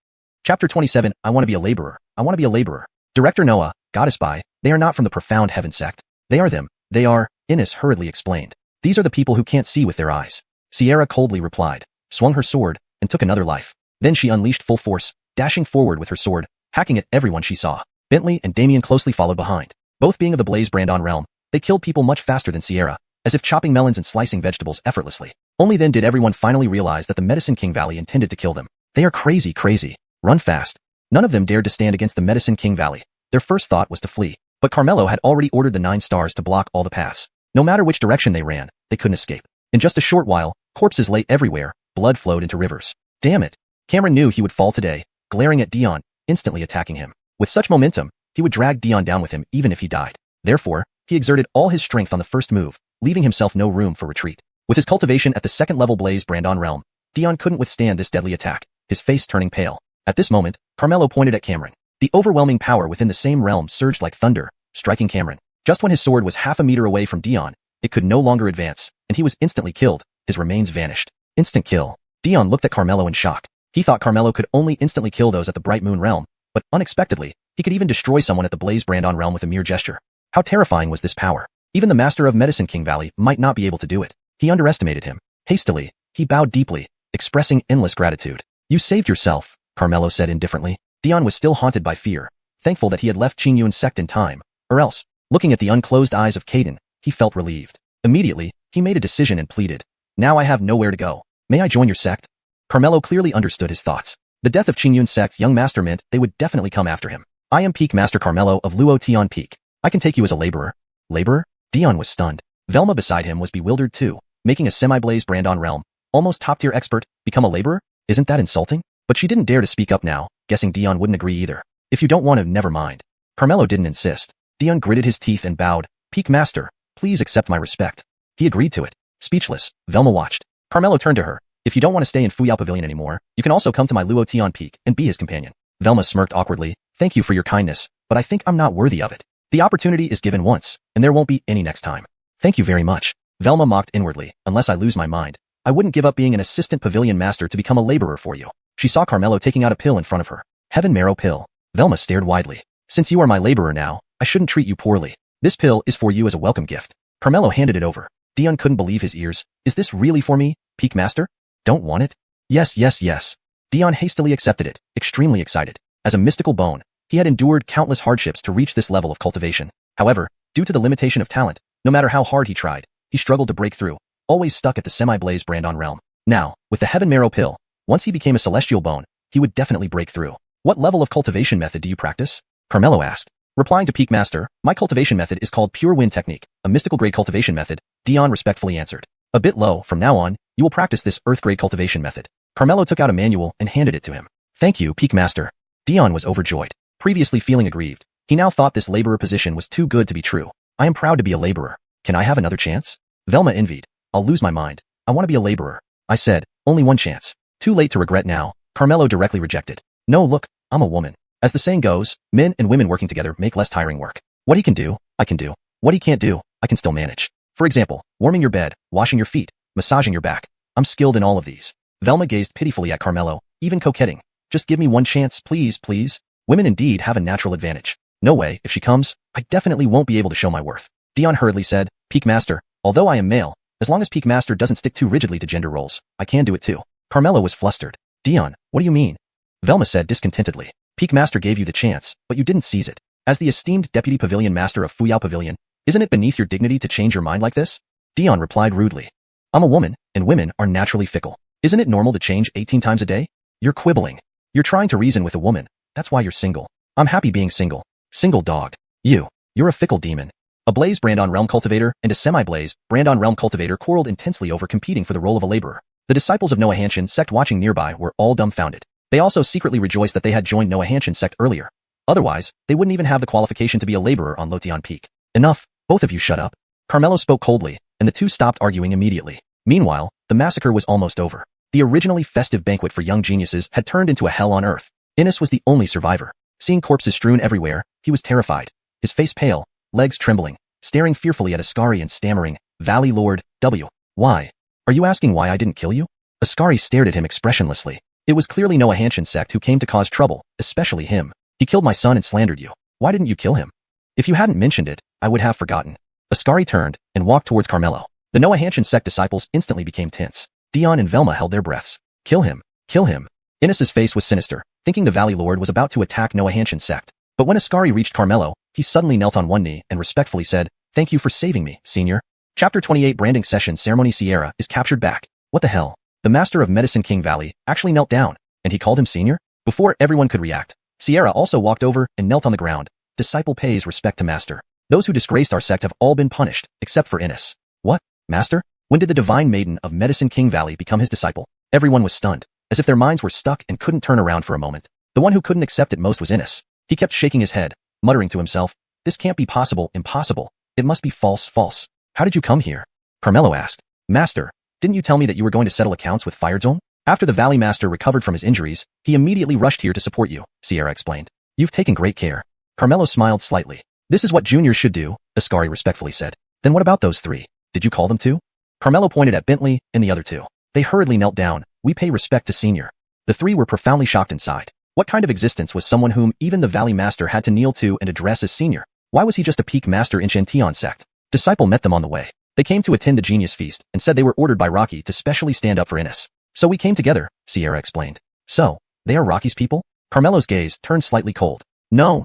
Chapter 27, I want to be a laborer. I want to be a laborer. Director Noah, Goddess By, they are not from the Profound Heaven sect. They are them. They are, Innes hurriedly explained. These are the people who can't see with their eyes. Sierra coldly replied, swung her sword, and took another life. Then she unleashed full force, dashing forward with her sword, hacking at everyone she saw. Bentley and Damien closely followed behind. Both being of the Blaze Brandon realm, they killed people much faster than Sierra, as if chopping melons and slicing vegetables effortlessly. Only then did everyone finally realize that the Medicine King Valley intended to kill them. They are crazy. Run fast. None of them dared to stand against the Medicine King Valley. Their first thought was to flee, but Carmelo had already ordered the 9 stars to block all the paths. No matter which direction they ran, they couldn't escape. In just a short while, corpses lay everywhere, blood flowed into rivers. Damn it. Cameron knew he would fall today, glaring at Dion, instantly attacking him. With such momentum, he would drag Dion down with him even if he died. Therefore, he exerted all his strength on the first move, leaving himself no room for retreat. With his cultivation at the second level Blaze Brandon realm, Dion couldn't withstand this deadly attack, his face turning pale. At this moment, Carmelo pointed at Cameron. The overwhelming power within the same realm surged like thunder, striking Cameron. Just when his sword was half a meter away from Dion, it could no longer advance, and he was instantly killed. His remains vanished. Instant kill. Dion looked at Carmelo in shock. He thought Carmelo could only instantly kill those at the Bright Moon realm, but unexpectedly, he could even destroy someone at the Blaze Brandon realm with a mere gesture. How terrifying was this power? Even the master of Medicine King Valley might not be able to do it. He underestimated him. Hastily, he bowed deeply, expressing endless gratitude. You saved yourself, Carmelo said indifferently. Dion was still haunted by fear, thankful that he had left Qingyun's sect in time, or else, looking at the unclosed eyes of Caden, he felt relieved. Immediately, he made a decision and pleaded. Now I have nowhere to go. May I join your sect? Carmelo clearly understood his thoughts. The death of Qingyun's sect's young master meant they would definitely come after him. I am Peak Master Carmelo of Luo Tian Peak. I can take you as a laborer. Laborer? Dion was stunned. Velma beside him was bewildered too, making a semi-Blaze Brandon realm, almost top-tier expert, become a laborer? Isn't that insulting? But she didn't dare to speak up now, guessing Dion wouldn't agree either. If you don't want to, never mind. Carmelo didn't insist. Dion gritted his teeth and bowed. Peak Master, please accept my respect. He agreed to it. Speechless, Velma watched. Carmelo turned to her. If you don't want to stay in Fuyao Pavilion anymore, you can also come to my Luo Tian Peak and be his companion. Velma smirked awkwardly. Thank you for your kindness, but I think I'm not worthy of it. The opportunity is given once, and there won't be any next time. Thank you very much. Velma mocked inwardly. Unless I lose my mind, I wouldn't give up being an assistant pavilion master to become a laborer for you. She saw Carmelo taking out a pill in front of her. Heaven Marrow pill. Velma stared widely. Since you are my laborer now, I shouldn't treat you poorly. This pill is for you as a welcome gift. Carmelo handed it over. Dion couldn't believe his ears. Is this really for me, Peak Master? Don't want it? Yes, yes, yes. Dion hastily accepted it, extremely excited. As a mystical bone, he had endured countless hardships to reach this level of cultivation. However, due to the limitation of talent, no matter how hard he tried, he struggled to break through, always stuck at the semi-Blaze Brandon realm. Now, with the Heaven Marrow pill, once he became a celestial bone, he would definitely break through. What level of cultivation method do you practice? Carmelo asked. Replying to Peak Master, my cultivation method is called Pure Wind Technique, a mystical grade cultivation method, Dion respectfully answered. A bit low, from now on, you will practice this Earth grade cultivation method. Carmelo took out a manual and handed it to him. Thank you, Peak Master. Dion was overjoyed. Previously feeling aggrieved, he now thought this laborer position was too good to be true. I am proud to be a laborer. Can I have another chance? Velma envied. I'll lose my mind. I want to be a laborer. I said, only one chance. Too late to regret now. Carmelo directly rejected. No, look, I'm a woman. As the saying goes, men and women working together make less tiring work. What he can do, I can do. What he can't do, I can still manage. For example, warming your bed, washing your feet, massaging your back. I'm skilled in all of these. Velma gazed pitifully at Carmelo, even coquetting. Just give me one chance, please, please. Women indeed have a natural advantage. No way, if she comes, I definitely won't be able to show my worth. Dion hurriedly said, Peak Master, although I am male, as long as Peak Master doesn't stick too rigidly to gender roles, I can do it too. Carmelo was flustered. Dion, what do you mean? Velma said discontentedly. Peak Master gave you the chance, but you didn't seize it. As the esteemed Deputy Pavilion Master of Fuyao Pavilion, isn't it beneath your dignity to change your mind like this? Dion replied rudely. I'm a woman, and women are naturally fickle. Isn't it normal to change 18 times a day? You're quibbling. You're trying to reason with a woman. That's why you're single. I'm happy being single. Single dog. You're a fickle demon. A Blaze Brandon Realm cultivator and a semi-Blaze Brandon Realm cultivator quarreled intensely over competing for the role of a laborer. The disciples of Noah Hanshin sect watching nearby were all dumbfounded. They also secretly rejoiced that they had joined Noah Hanshin sect earlier. Otherwise, they wouldn't even have the qualification to be a laborer on Lotian Peak. Enough, both of you shut up. Carmelo spoke coldly, and the two stopped arguing immediately. Meanwhile, the massacre was almost over. The originally festive banquet for young geniuses had turned into a hell on earth. Innes was the only survivor. Seeing corpses strewn everywhere, he was terrified. His face pale, legs trembling, staring fearfully at Ascari and stammering, Valley Lord, W. Why? Are you asking why I didn't kill you? Ascari stared at him expressionlessly. It was clearly Noah Hanshin's sect who came to cause trouble, especially him. He killed my son and slandered you. Why didn't you kill him? If you hadn't mentioned it, I would have forgotten. Ascari turned and walked towards Carmelo. The Noah Hanshin sect disciples instantly became tense. Dion and Velma held their breaths. Kill him. Kill him. Innes's face was sinister, thinking the Valley Lord was about to attack Noah Hanshin's sect. But when Ascari reached Carmelo, he suddenly knelt on one knee and respectfully said, Thank you for saving me, senior. Chapter 28 Branding Session Ceremony. Sierra is captured back. What the hell? The Master of Medicine King Valley actually knelt down, and he called him senior? Before everyone could react, Sierra also walked over and knelt on the ground. Disciple pays respect to Master. Those who disgraced our sect have all been punished, except for Innes. What? Master? When did the Divine Maiden of Medicine King Valley become his disciple? Everyone was stunned, as if their minds were stuck and couldn't turn around for a moment. The one who couldn't accept it most was Innes. He kept shaking his head, muttering to himself, This can't be possible, impossible. It must be false, false. How did you come here? Carmelo asked. Master, didn't you tell me that you were going to settle accounts with Firezone? After the Valley Master recovered from his injuries, he immediately rushed here to support you, Xianxia explained. You've taken great care. Carmelo smiled slightly. This is what juniors should do, Ascari respectfully said. Then what about those three? Did you call them too? Carmelo pointed at Bentley and the other two. They hurriedly knelt down. We pay respect to senior. The three were profoundly shocked inside. What kind of existence was someone whom even the Valley Master had to kneel to and address as senior? Why was he just a peak master in Xianxia sect? Disciple met them on the way. They came to attend the genius feast and said they were ordered by Rocky to specially stand up for Innes. So we came together, Xianxia explained. So, they are Rocky's people? Carmelo's gaze turned slightly cold. No.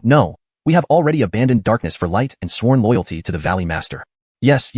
We have already abandoned darkness for light and sworn loyalty to the Valley Master. Yes.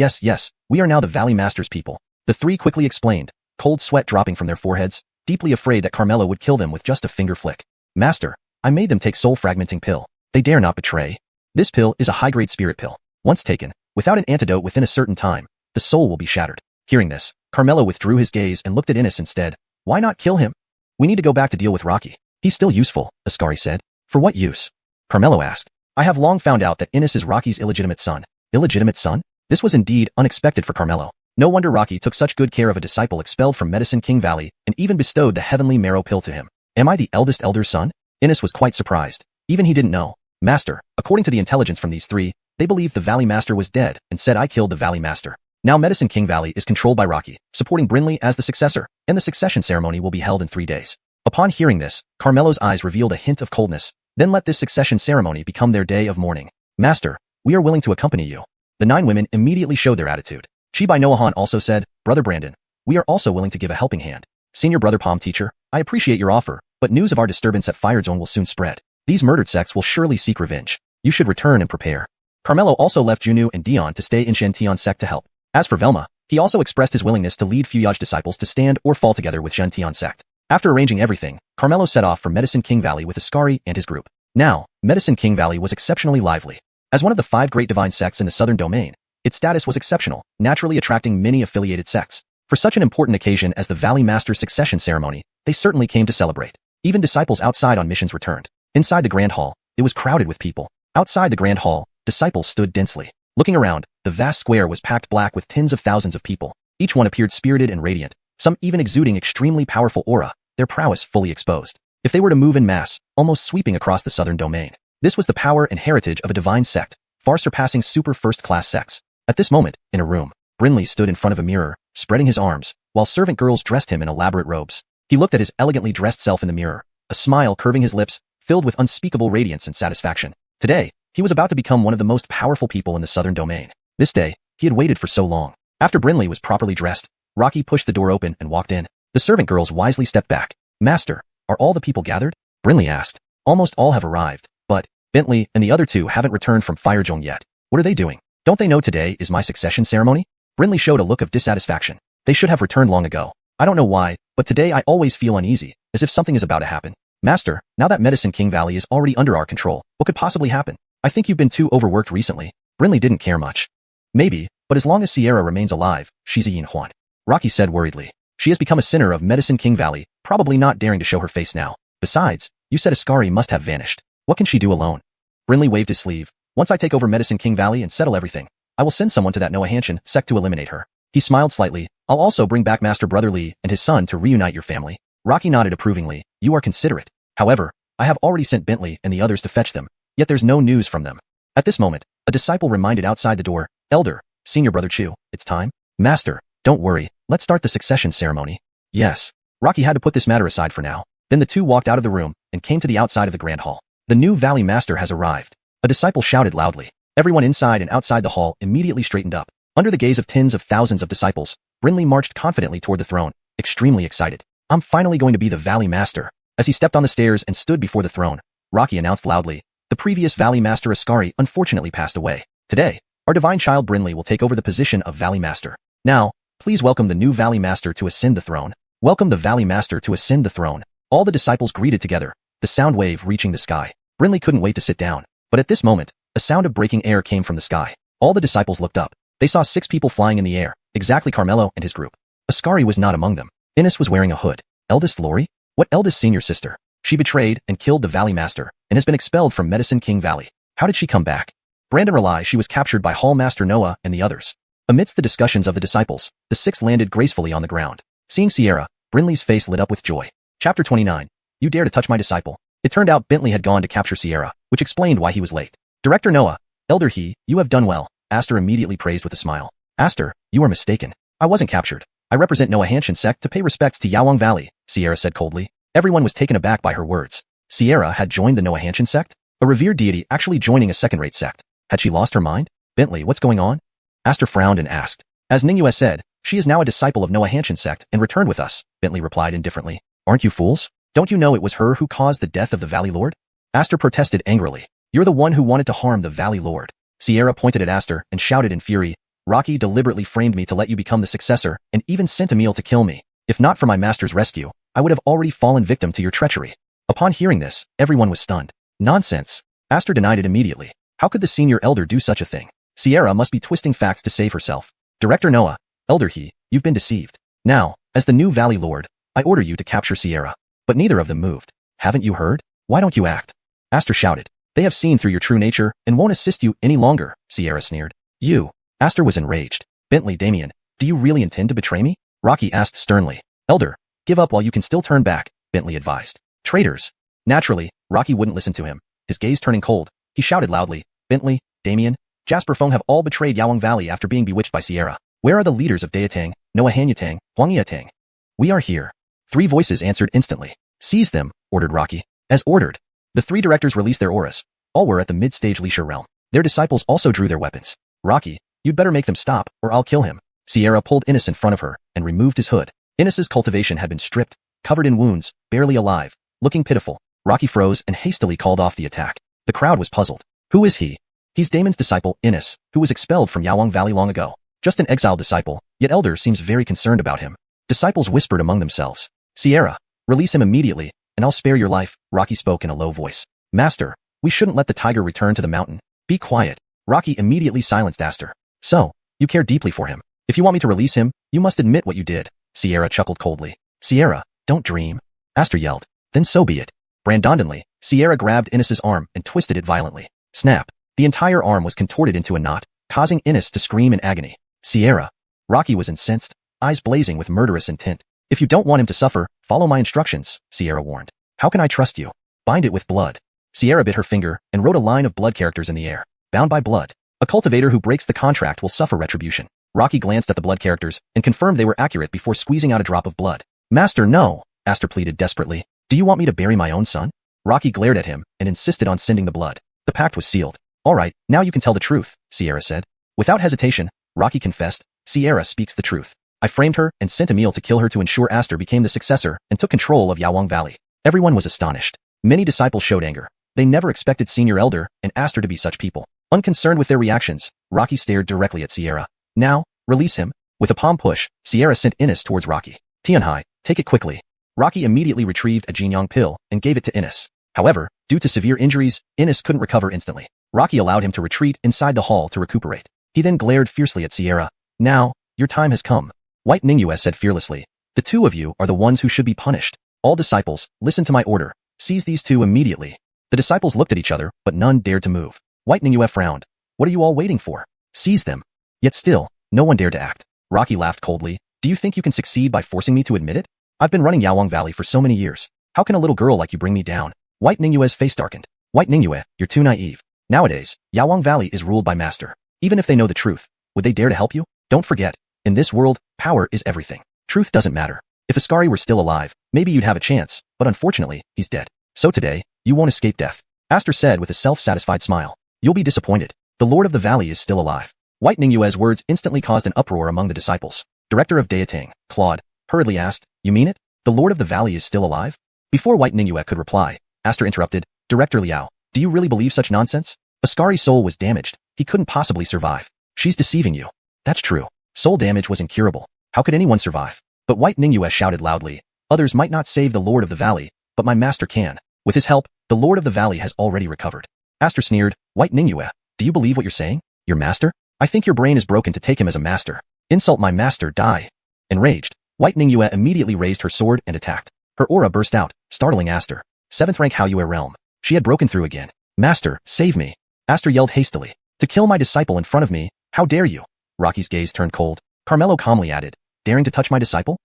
We are now the Valley Master's people. The three quickly explained, cold sweat dropping from their foreheads, deeply afraid that Carmelo would kill them with just a finger flick. Master, I made them take soul-fragmenting pill. They dare not betray. This pill is a high-grade spirit pill. Once taken, without an antidote within a certain time, the soul will be shattered. Hearing this, Carmelo withdrew his gaze and looked at Innes instead. Why not kill him? We need to go back to deal with Rocky. He's still useful, Ascari said. For what use? Carmelo asked. I have long found out that Innes is Rocky's illegitimate son. Illegitimate son? This was indeed unexpected for Carmelo. No wonder Rocky took such good care of a disciple expelled from Medicine King Valley and even bestowed the heavenly marrow pill to him. Am I the eldest elder's son? Innes was quite surprised. Even he didn't know. Master, according to the intelligence from these three, they believed the Valley Master was dead and said I killed the Valley Master. Now Medicine King Valley is controlled by Rocky, supporting Brinley as the successor, and the succession ceremony will be held in 3 days. Upon hearing this, Carmelo's eyes revealed a hint of coldness. Then let this succession ceremony become their day of mourning. Master, we are willing to accompany you. The 9 women immediately showed their attitude. Chibai Noahan also said, Brother Brandon, we are also willing to give a helping hand. Senior Brother Palm Teacher, I appreciate your offer, but news of our disturbance at Fire Zone will soon spread. These murdered sects will surely seek revenge. You should return and prepare. Carmelo also left Junu and Dion to stay in Xianxia sect to help. As for Velma, he also expressed his willingness to lead Fuyaj disciples to stand or fall together with Xianxia sect. After arranging everything, Carmelo set off for Medicine King Valley with Ascari and his group. Now, Medicine King Valley was exceptionally lively. As one of the 5 great divine sects in the southern domain, its status was exceptional, naturally attracting many affiliated sects. For such an important occasion as the Valley Master's succession ceremony, they certainly came to celebrate. Even disciples outside on missions returned. Inside the Grand Hall, it was crowded with people. Outside the Grand Hall, disciples stood densely. Looking around, the vast square was packed black with tens of thousands of people. Each one appeared spirited and radiant, some even exuding extremely powerful aura, their prowess fully exposed. If they were to move in mass, almost sweeping across the southern domain. This was the power and heritage of a divine sect, far surpassing super first-class sects. At this moment, in a room, Brinley stood in front of a mirror, spreading his arms, while servant girls dressed him in elaborate robes. He looked at his elegantly dressed self in the mirror, a smile curving his lips, filled with unspeakable radiance and satisfaction. Today, he was about to become one of the most powerful people in the southern domain. This day, he had waited for so long. After Brinley was properly dressed, Rocky pushed the door open and walked in. The servant girls wisely stepped back. Master, are all the people gathered? Brinley asked. Almost all have arrived, but Bentley and the other 2 haven't returned from Fire Zone yet. What are they doing? Don't they know today is my succession ceremony? Brinley showed a look of dissatisfaction. They should have returned long ago. I don't know why, but today I always feel uneasy, as if something is about to happen. Master, now that Medicine King Valley is already under our control, what could possibly happen? I think you've been too overworked recently. Brinley didn't care much. Maybe, but as long as Sierra remains alive, she's a Yin Huan. Rocky said worriedly. She has become a sinner of Medicine King Valley, probably not daring to show her face now. Besides, you said Ascari must have vanished. What can she do alone? Brinley waved his sleeve. Once I take over Medicine King Valley and settle everything, I will send someone to that Noahanshan sect to eliminate her. He smiled slightly. I'll also bring back Master Brother Lee and his son to reunite your family. Rocky nodded approvingly. You are considerate. However, I have already sent Bentley and the others to fetch them, yet there's no news from them. At this moment, a disciple reminded outside the door, Elder, Senior Brother Chu, it's time. Master, don't worry, let's start the succession ceremony. Yes. Rocky had to put this matter aside for now. Then the 2 walked out of the room and came to the outside of the Grand Hall. The new Valley Master has arrived. A disciple shouted loudly. Everyone inside and outside the hall immediately straightened up. Under the gaze of tens of thousands of disciples, Brinley marched confidently toward the throne, extremely excited. I'm finally going to be the Valley Master. As he stepped on the stairs and stood before the throne, Rocky announced loudly, the previous Valley Master Ascari unfortunately passed away. Today, our divine child Brinley will take over the position of Valley Master. Now, please welcome the new Valley Master to ascend the throne. Welcome the Valley Master to ascend the throne. All the disciples greeted together, the sound wave reaching the sky. Brinley couldn't wait to sit down. But at this moment, a sound of breaking air came from the sky. All the disciples looked up. They saw 6 people flying in the air, exactly Carmelo and his group. Ascari was not among them. Innes was wearing a hood. Eldest Lori? What eldest senior sister? She betrayed and killed the Valley Master, and has been expelled from Medicine King Valley. How did she come back? Brandon realized she was captured by Hall Master Noah and the others. Amidst the discussions of the disciples, the 6 landed gracefully on the ground. Seeing Sierra, Brinley's face lit up with joy. Chapter 29. You dare to touch my disciple. It turned out Bentley had gone to capture Sierra, which explained why he was late. Director Noah, Elder He, you have done well, Aster immediately praised with a smile. Aster, you are mistaken. I wasn't captured. I represent Noah Hanshin sect to pay respects to Yawang Valley, Sierra said coldly. Everyone was taken aback by her words. Sierra had joined the Noah Hanshin sect? A revered deity actually joining a second-rate sect. Had she lost her mind? Bentley, what's going on? Aster frowned and asked. As Ningyue said, she is now a disciple of Noah Hanshin sect and returned with us, Bentley replied indifferently. Aren't you fools? Don't you know it was her who caused the death of the Valley Lord? Aster protested angrily. You're the one who wanted to harm the Valley Lord. Sierra pointed at Aster and shouted in fury. Rocky deliberately framed me to let you become the successor and even sent Emil to kill me. If not for my master's rescue, I would have already fallen victim to your treachery. Upon hearing this, everyone was stunned. Nonsense. Aster denied it immediately. How could the senior elder do such a thing? Sierra must be twisting facts to save herself. Director Noah, Elder He, you've been deceived. Now, as the new Valley Lord, I order you to capture Sierra. But neither of them moved. Haven't you heard? Why don't you act? Aster shouted. They have seen through your true nature and won't assist you any longer, Sierra sneered. You. Aster was enraged. Bentley, Damien, do you really intend to betray me? Rocky asked sternly. Elder, give up while you can still turn back, Bentley advised. Traitors. Naturally, Rocky wouldn't listen to him. His gaze turning cold, he shouted loudly. Bentley, Damien, Jasper Feng have all betrayed Yawang Valley after being bewitched by Sierra. Where are the leaders of Daetang, Noah Hanyatang, Huangyatang? We are here. 3 voices answered instantly. Seize them, ordered Rocky. As ordered. The 3 directors released their auras. All were at the mid-stage Leisure realm. Their disciples also drew their weapons. Rocky, you'd better make them stop, or I'll kill him. Sierra pulled Innes in front of her and removed his hood. Innes's cultivation had been stripped, covered in wounds, barely alive, looking pitiful. Rocky froze and hastily called off the attack. The crowd was puzzled. Who is he? He's Damon's disciple, Innes, who was expelled from Yawang Valley long ago. Just an exiled disciple, yet Elder seems very concerned about him. Disciples whispered among themselves. Sierra, release him immediately, and I'll spare your life, Rocky spoke in a low voice. Master, we shouldn't let the tiger return to the mountain. Be quiet. Rocky immediately silenced Aster. So, you care deeply for him. If you want me to release him, you must admit what you did. Sierra chuckled coldly. Sierra, don't dream. Aster yelled. Then so be it. Brandondonly, Sierra grabbed Innes's arm and twisted it violently. Snap. The entire arm was contorted into a knot, causing Innes to scream in agony. Sierra. Rocky was incensed, eyes blazing with murderous intent. If you don't want him to suffer, follow my instructions, Sierra warned. How can I trust you? Bind it with blood. Sierra bit her finger and wrote a line of blood characters in the air. Bound by blood. A cultivator who breaks the contract will suffer retribution. Rocky glanced at the blood characters and confirmed they were accurate before squeezing out a drop of blood. Master, no, Aster pleaded desperately. Do you want me to bury my own son? Rocky glared at him and insisted on sending the blood. The pact was sealed. All right, now you can tell the truth, Sierra said. Without hesitation, Rocky confessed. Sierra speaks the truth. I framed her and sent Emil to kill her to ensure Aster became the successor and took control of Yawang Valley. Everyone was astonished. Many disciples showed anger. They never expected Senior Elder and Aster to be such people. Unconcerned with their reactions, Rocky stared directly at Sierra. Now, release him. With a palm push, Sierra sent Innes towards Rocky. Tianhai, take it quickly. Rocky immediately retrieved a Jinyang pill and gave it to Innes. However, due to severe injuries, Innes couldn't recover instantly. Rocky allowed him to retreat inside the hall to recuperate. He then glared fiercely at Sierra. Now, your time has come. White Ningyue said fearlessly. The 2 of you are the ones who should be punished. All disciples, listen to my order. Seize these 2 immediately. The disciples looked at each other, but none dared to move. White Ningyue frowned. What are you all waiting for? Seize them. Yet still, no one dared to act. Rocky laughed coldly. Do you think you can succeed by forcing me to admit it? I've been running Yawang Valley for so many years. How can a little girl like you bring me down? White Ningyue's face darkened. White Ningyue, you're too naive. Nowadays, Yawang Valley is ruled by Master. Even if they know the truth, would they dare to help you? Don't forget, in this world, power is everything. Truth doesn't matter. If Ascari were still alive, maybe you'd have a chance, but unfortunately, he's dead. So today, you won't escape death. Aster said with a self-satisfied smile. You'll be disappointed. The Lord of the Valley is still alive. White Ningyue's words instantly caused an uproar among the disciples. Director of Daetang, Claude, hurriedly asked, You mean it? The Lord of the Valley is still alive? Before White Ningyue could reply, Aster interrupted. Director Liao, do you really believe such nonsense? Ascari's soul was damaged. He couldn't possibly survive. She's deceiving you. That's true. Soul damage was incurable. How could anyone survive? But White Ningyue shouted loudly. Others might not save the Lord of the Valley, but my master can. With his help, the Lord of the Valley has already recovered. Aster sneered. White Ningyue, do you believe what you're saying? Your master? I think your brain is broken to take him as a master. Insult my master, die. Enraged, White Ningyue immediately raised her sword and attacked. Her aura burst out, startling Aster. 7th rank Haoyue realm. She had broken through again. Master, save me. Aster yelled hastily. To kill my disciple in front of me, how dare you? Rocky's gaze turned cold. Carmelo calmly added, daring to touch my disciple?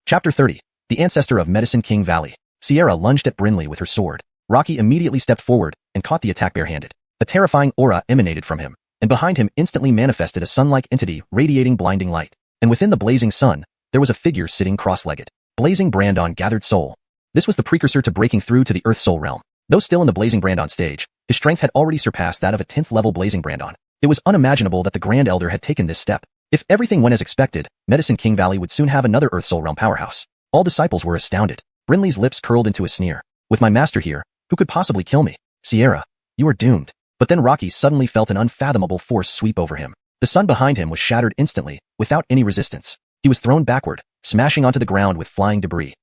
Chapter 30. the ancestor of Medicine King Valley. Xianxia lunged at Brinley with her sword. Rocky immediately stepped forward and caught the attack barehanded. A terrifying aura emanated from him, and behind him instantly manifested a sun-like entity radiating blinding light. And within the blazing sun, there was a figure sitting cross-legged. Blazing Brandon gathered soul. This was the precursor to breaking through to the Earth Soul realm. Though still in the Blazing Brandon stage, his strength had already surpassed that of a 10th level Blazing Brandon. It was unimaginable that the Grand Elder had taken this step. If everything went as expected, Medicine King Valley would soon have another Earth Soul realm powerhouse. All disciples were astounded. Brinley's lips curled into a sneer. With my master here, who could possibly kill me? Xianxia, you are doomed. But then Rocky suddenly felt an unfathomable force sweep over him. The sun behind him was shattered instantly, without any resistance. He was thrown backward, smashing onto the ground with flying debris.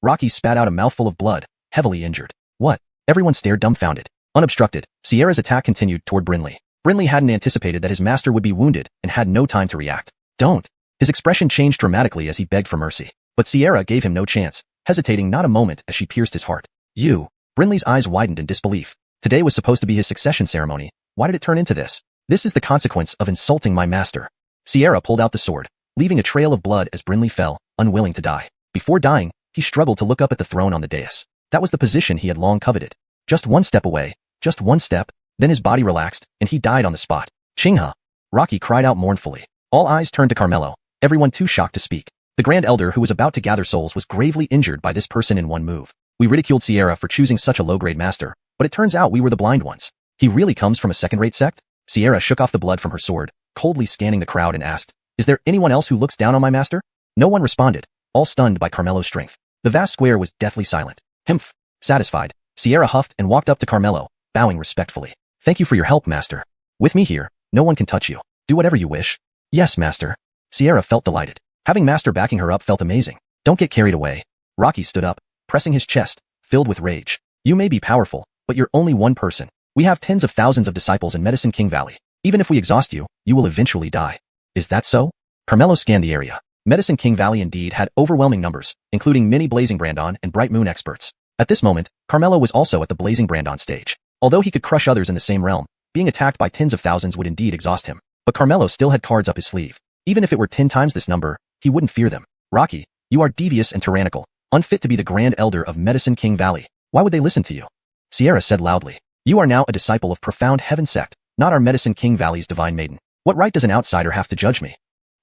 Rocky spat out a mouthful of blood, heavily injured. What? Everyone stared dumbfounded. Unobstructed, Xianxia's attack continued toward Brinley. Brinley hadn't anticipated that his master would be wounded and had no time to react. Don't. His expression changed dramatically as he begged for mercy. But Xianxia gave him no chance, hesitating not a moment as she pierced his heart. You. Brinley's eyes widened in disbelief. Today was supposed to be his succession ceremony. Why did it turn into this? This is the consequence of insulting my master. Xianxia pulled out the sword, leaving a trail of blood as Brinley fell, unwilling to die. Before dying, he struggled to look up at the throne on the dais. That was the position he had long coveted. Just one step away, just one step, then his body relaxed, and he died on the spot. Xianxia. Rocky cried out mournfully. All eyes turned to Carmelo, everyone too shocked to speak. The Grand Elder who was about to gather souls was gravely injured by this person in one move. We ridiculed Xianxia for choosing such a low-grade master, but it turns out we were the blind ones. He really comes from a second-rate sect? Xianxia shook off the blood from her sword, coldly scanning the crowd and asked, is there anyone else who looks down on my master? No one responded, all stunned by Carmelo's strength. The vast square was deathly silent. Humph. Satisfied, Xianxia huffed and walked up to Carmelo, bowing respectfully. Thank you for your help, master. With me here, no one can touch you. Do whatever you wish. Yes, master. Xianxia felt delighted. Having master backing her up felt amazing. Don't get carried away. Rocky stood up, pressing his chest, filled with rage. You may be powerful, but you're only one person. We have tens of thousands of disciples in Medicine King Valley. Even if we exhaust you, you will eventually die. Is that so? Carmelo scanned the area. Medicine King Valley indeed had overwhelming numbers, including many Blazing Brandon and Bright Moon experts. At this moment, Carmelo was also at the Blazing Brandon stage. Although he could crush others in the same realm, being attacked by tens of thousands would indeed exhaust him. But Carmelo still had cards up his sleeve. Even if it were 10 times this number, he wouldn't fear them. Rocky, you are devious and tyrannical, unfit to be the Grand Elder of Medicine King Valley. Why would they listen to you? Xianxia said loudly. You are now a disciple of Profound Heaven Sect, not our Medicine King Valley's Divine Maiden. What right does an outsider have to judge me?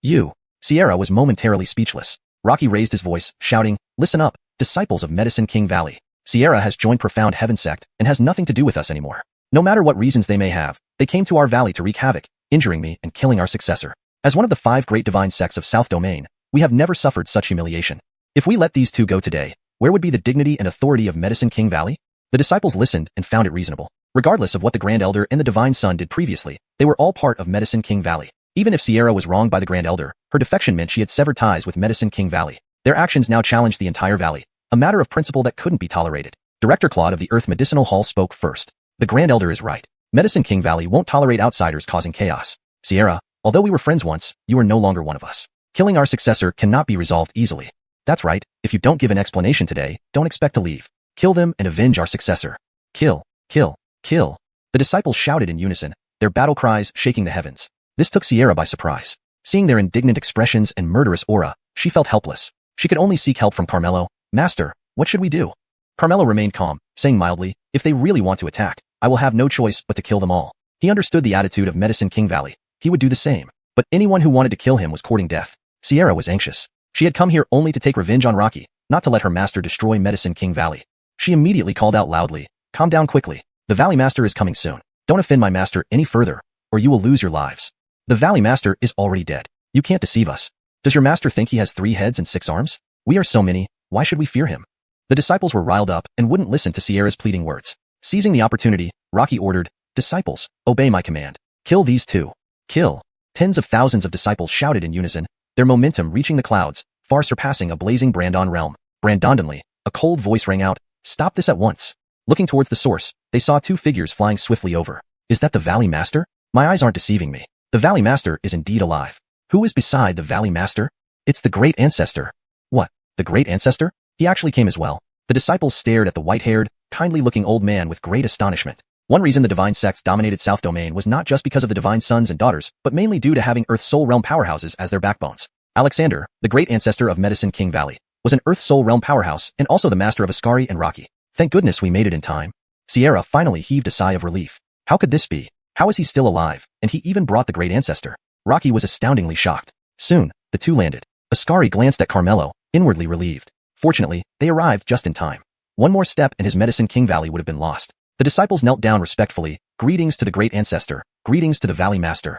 You. Xianxia was momentarily speechless. Rocky raised his voice, shouting, listen up, disciples of Medicine King Valley. Xianxia has joined Profound Heaven Sect and has nothing to do with us anymore. No matter what reasons they may have, they came to our valley to wreak havoc, injuring me and killing our successor. As one of the 5 great divine sects of South Domain, we have never suffered such humiliation. If we let these two go today, where would be the dignity and authority of Medicine King Valley? The disciples listened and found it reasonable. Regardless of what the Grand Elder and the Divine Son did previously, they were all part of Medicine King Valley. Even if Xianxia was wronged by the Grand Elder, her defection meant she had severed ties with Medicine King Valley. Their actions now challenged the entire valley, a matter of principle that couldn't be tolerated. Director Claude of the Earth Medicinal Hall spoke first. The Grand Elder is right. Medicine King Valley won't tolerate outsiders causing chaos. Xianxia, although we were friends once, you are no longer one of us. Killing our successor cannot be resolved easily. That's right, if you don't give an explanation today, don't expect to leave. Kill them and avenge our successor. Kill, kill, kill. The disciples shouted in unison, their battle cries shaking the heavens. This took Xianxia by surprise. Seeing their indignant expressions and murderous aura, she felt helpless. She could only seek help from Carmelo. Master, what should we do? Carmelo remained calm, saying mildly, if they really want to attack, I will have no choice but to kill them all. He understood the attitude of Medicine King Valley. He would do the same. But anyone who wanted to kill him was courting death. Xianxia was anxious. She had come here only to take revenge on Rocky, not to let her master destroy Medicine King Valley. She immediately called out loudly, calm down quickly. The Valley Master is coming soon. Don't offend my master any further, or you will lose your lives. The Valley Master is already dead. You can't deceive us. Does your master think he has 3 heads and 6 arms? We are so many, why should we fear him? The disciples were riled up and wouldn't listen to Xianxia's pleading words. Seizing the opportunity, Rocky ordered, disciples, obey my command. Kill these two. Kill. Tens of thousands of disciples shouted in unison, their momentum reaching the clouds, far surpassing a blazing Brandon realm. Brandonly, a cold voice rang out, stop this at once. Looking towards the source, they saw 2 figures flying swiftly over. Is that the Valley Master? My eyes aren't deceiving me. The Valley Master is indeed alive. Who is beside the Valley Master? It's the Great Ancestor. What? The Great Ancestor? He actually came as well. The disciples stared at the white-haired, kindly-looking old man with great astonishment. One reason the divine sects dominated South Domain was not just because of the divine sons and daughters, but mainly due to having Earth Soul Realm powerhouses as their backbones. Alexander, the Great Ancestor of Medicine King Valley. was an Earth Soul Realm powerhouse and also the master of Ascari and Rocky. Thank goodness we made it in time. Sierra finally heaved a sigh of relief. How could this be? How is he still alive? And he even brought the great ancestor. Rocky was astoundingly shocked. Soon, the two landed. Ascari glanced at Carmelo, inwardly relieved. Fortunately, they arrived just in time. One more step and his Medicine King Valley would have been lost. The disciples knelt down respectfully. Greetings to the great ancestor. Greetings to the Valley Master.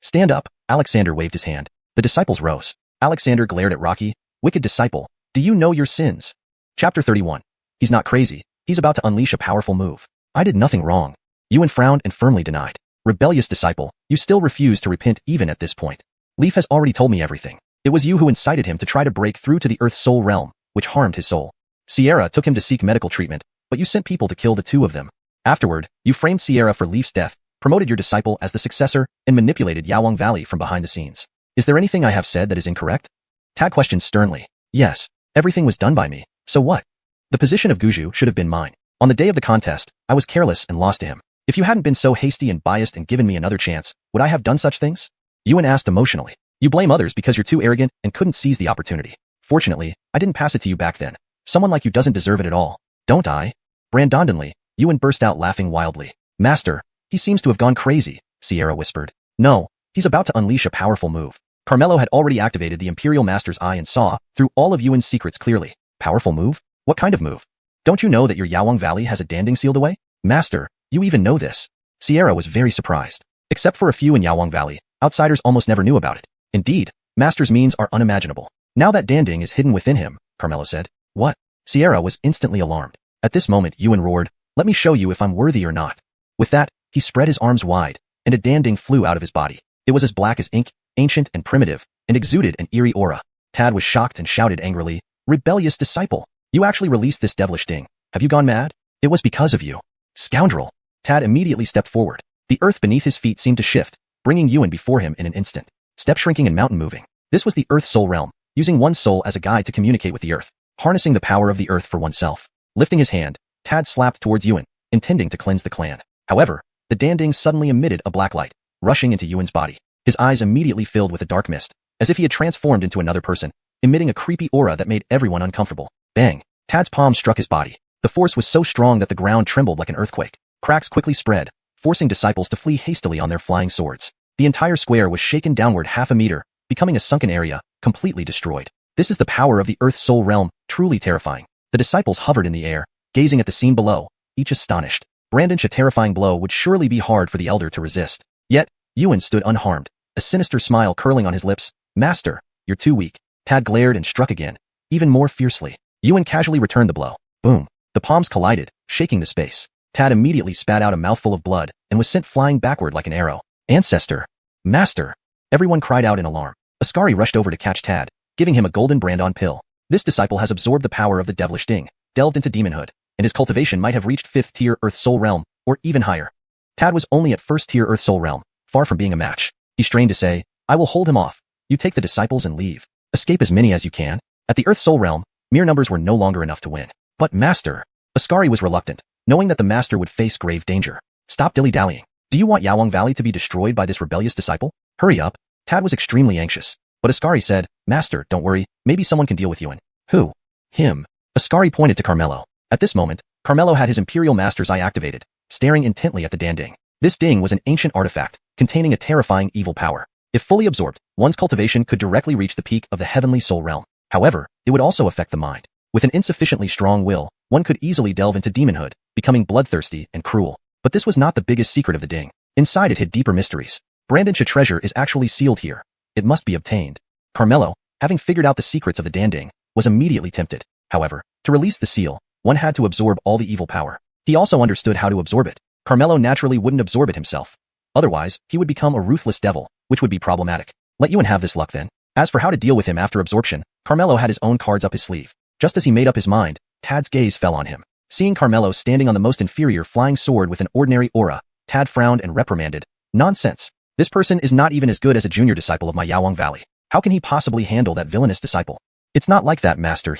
Stand up. Alexander waved his hand. The disciples rose. Alexander glared at Rocky. Wicked disciple, do you know your sins? Chapter 31. He's not crazy. He's about to unleash a powerful move. I did nothing wrong. Yuan frowned and firmly denied. Rebellious disciple, you still refuse to repent even at this point. Leaf has already told me everything. It was you who incited him to try to break through to the Earth Soul Realm, which harmed his soul. Sierra took him to seek medical treatment, but you sent people to kill the two of them. Afterward, you framed Sierra for Leaf's death, promoted your disciple as the successor, and manipulated Yawang Valley from behind the scenes. Is there anything I have said that is incorrect? Tad questioned sternly. Yes, everything was done by me. So what? The position of Guju should have been mine. On the day of the contest, I was careless and lost to him. If you hadn't been so hasty and biased and given me another chance, would I have done such things? Yuan asked emotionally. You blame others because you're too arrogant and couldn't seize the opportunity. Fortunately, I didn't pass it to you back then. Someone like you doesn't deserve it at all. Don't I? Brandondonly, Yuan burst out laughing wildly. Master, he seems to have gone crazy, Sierra whispered. No, he's about to unleash a powerful move. Carmelo had already activated the Imperial Master's eye and saw through all of Yuan's secrets clearly. Powerful move? What kind of move? Don't you know that your Yawang Valley has a danding sealed away? Master, you even know this. Sierra was very surprised. Except for a few in Yawang Valley, outsiders almost never knew about it. Indeed, Master's means are unimaginable. Now that danding is hidden within him, Carmelo said. What? Sierra was instantly alarmed. At this moment, Yuan roared, let me show you if I'm worthy or not. With that, he spread his arms wide, and a danding flew out of his body. It was as black as ink, ancient and primitive, and exuded an eerie aura. Tad was shocked and shouted angrily, Rebellious disciple! You actually released this devilish thing. Have you gone mad? It was because of you. Scoundrel! Tad immediately stepped forward. The earth beneath his feet seemed to shift, bringing Yuan before him in an instant. Step shrinking and mountain moving. This was the Earth Soul Realm, using one's soul as a guide to communicate with the earth, harnessing the power of the earth for oneself. Lifting his hand, Tad slapped towards Yuan, intending to cleanse the clan. However, the danding suddenly emitted a black light, rushing into Yuan's body. His eyes immediately filled with a dark mist, as if he had transformed into another person, emitting a creepy aura that made everyone uncomfortable. Bang! Tad's palm struck his body. The force was so strong that the ground trembled like an earthquake. Cracks quickly spread, forcing disciples to flee hastily on their flying swords. The entire square was shaken downward half a meter, becoming a sunken area, completely destroyed. This is the power of the Earth Soul Realm, truly terrifying. The disciples hovered in the air, gazing at the scene below, each astonished. Brandon's terrifying blow would surely be hard for the elder to resist. Yet, Yuan stood unharmed, a sinister smile curling on his lips. Master, you're too weak. Tad glared and struck again, even more fiercely. Yuan casually returned the blow. Boom. The palms collided, shaking the space. Tad immediately spat out a mouthful of blood and was sent flying backward like an arrow. Ancestor! Master! Everyone cried out in alarm. Ascari rushed over to catch Tad, giving him a golden brand-on pill. This disciple has absorbed the power of the devilish ding, delved into demonhood, and his cultivation might have reached 5th tier Earth Soul Realm, or even higher. Tad was only at 1st tier Earth Soul Realm, far from being a match. He strained to say, I will hold him off. You take the disciples and leave. Escape as many as you can. At the Earth Soul Realm, mere numbers were no longer enough to win. But Master! Ascari was reluctant, knowing that the Master would face grave danger. Stop dilly-dallying. Do you want Yawang Valley to be destroyed by this rebellious disciple? Hurry up. Tad was extremely anxious. But Ascari said, Master, don't worry, maybe someone can deal with Yuan. Who? Him. Ascari pointed to Carmelo. At this moment, Carmelo had his Imperial Master's eye activated, staring intently at the danding. This ding was an ancient artifact, containing a terrifying evil power. If fully absorbed, one's cultivation could directly reach the peak of the Heavenly Soul Realm. However, it would also affect the mind. With an insufficiently strong will, one could easily delve into demonhood, becoming bloodthirsty and cruel. But this was not the biggest secret of the ding. Inside it hid deeper mysteries. Brandon's treasure is actually sealed here. It must be obtained. Carmelo, having figured out the secrets of the danding, was immediately tempted. However, to release the seal, one had to absorb all the evil power. He also understood how to absorb it. Carmelo naturally wouldn't absorb it himself. Otherwise, he would become a ruthless devil, which would be problematic. Let Yuan have this luck then. As for how to deal with him after absorption, Carmelo had his own cards up his sleeve. Just as he made up his mind, Tad's gaze fell on him. Seeing Carmelo standing on the most inferior flying sword with an ordinary aura, Tad frowned and reprimanded. Nonsense. This person is not even as good as a junior disciple of my Yawang Valley. How can he possibly handle that villainous disciple? It's not like that, Master,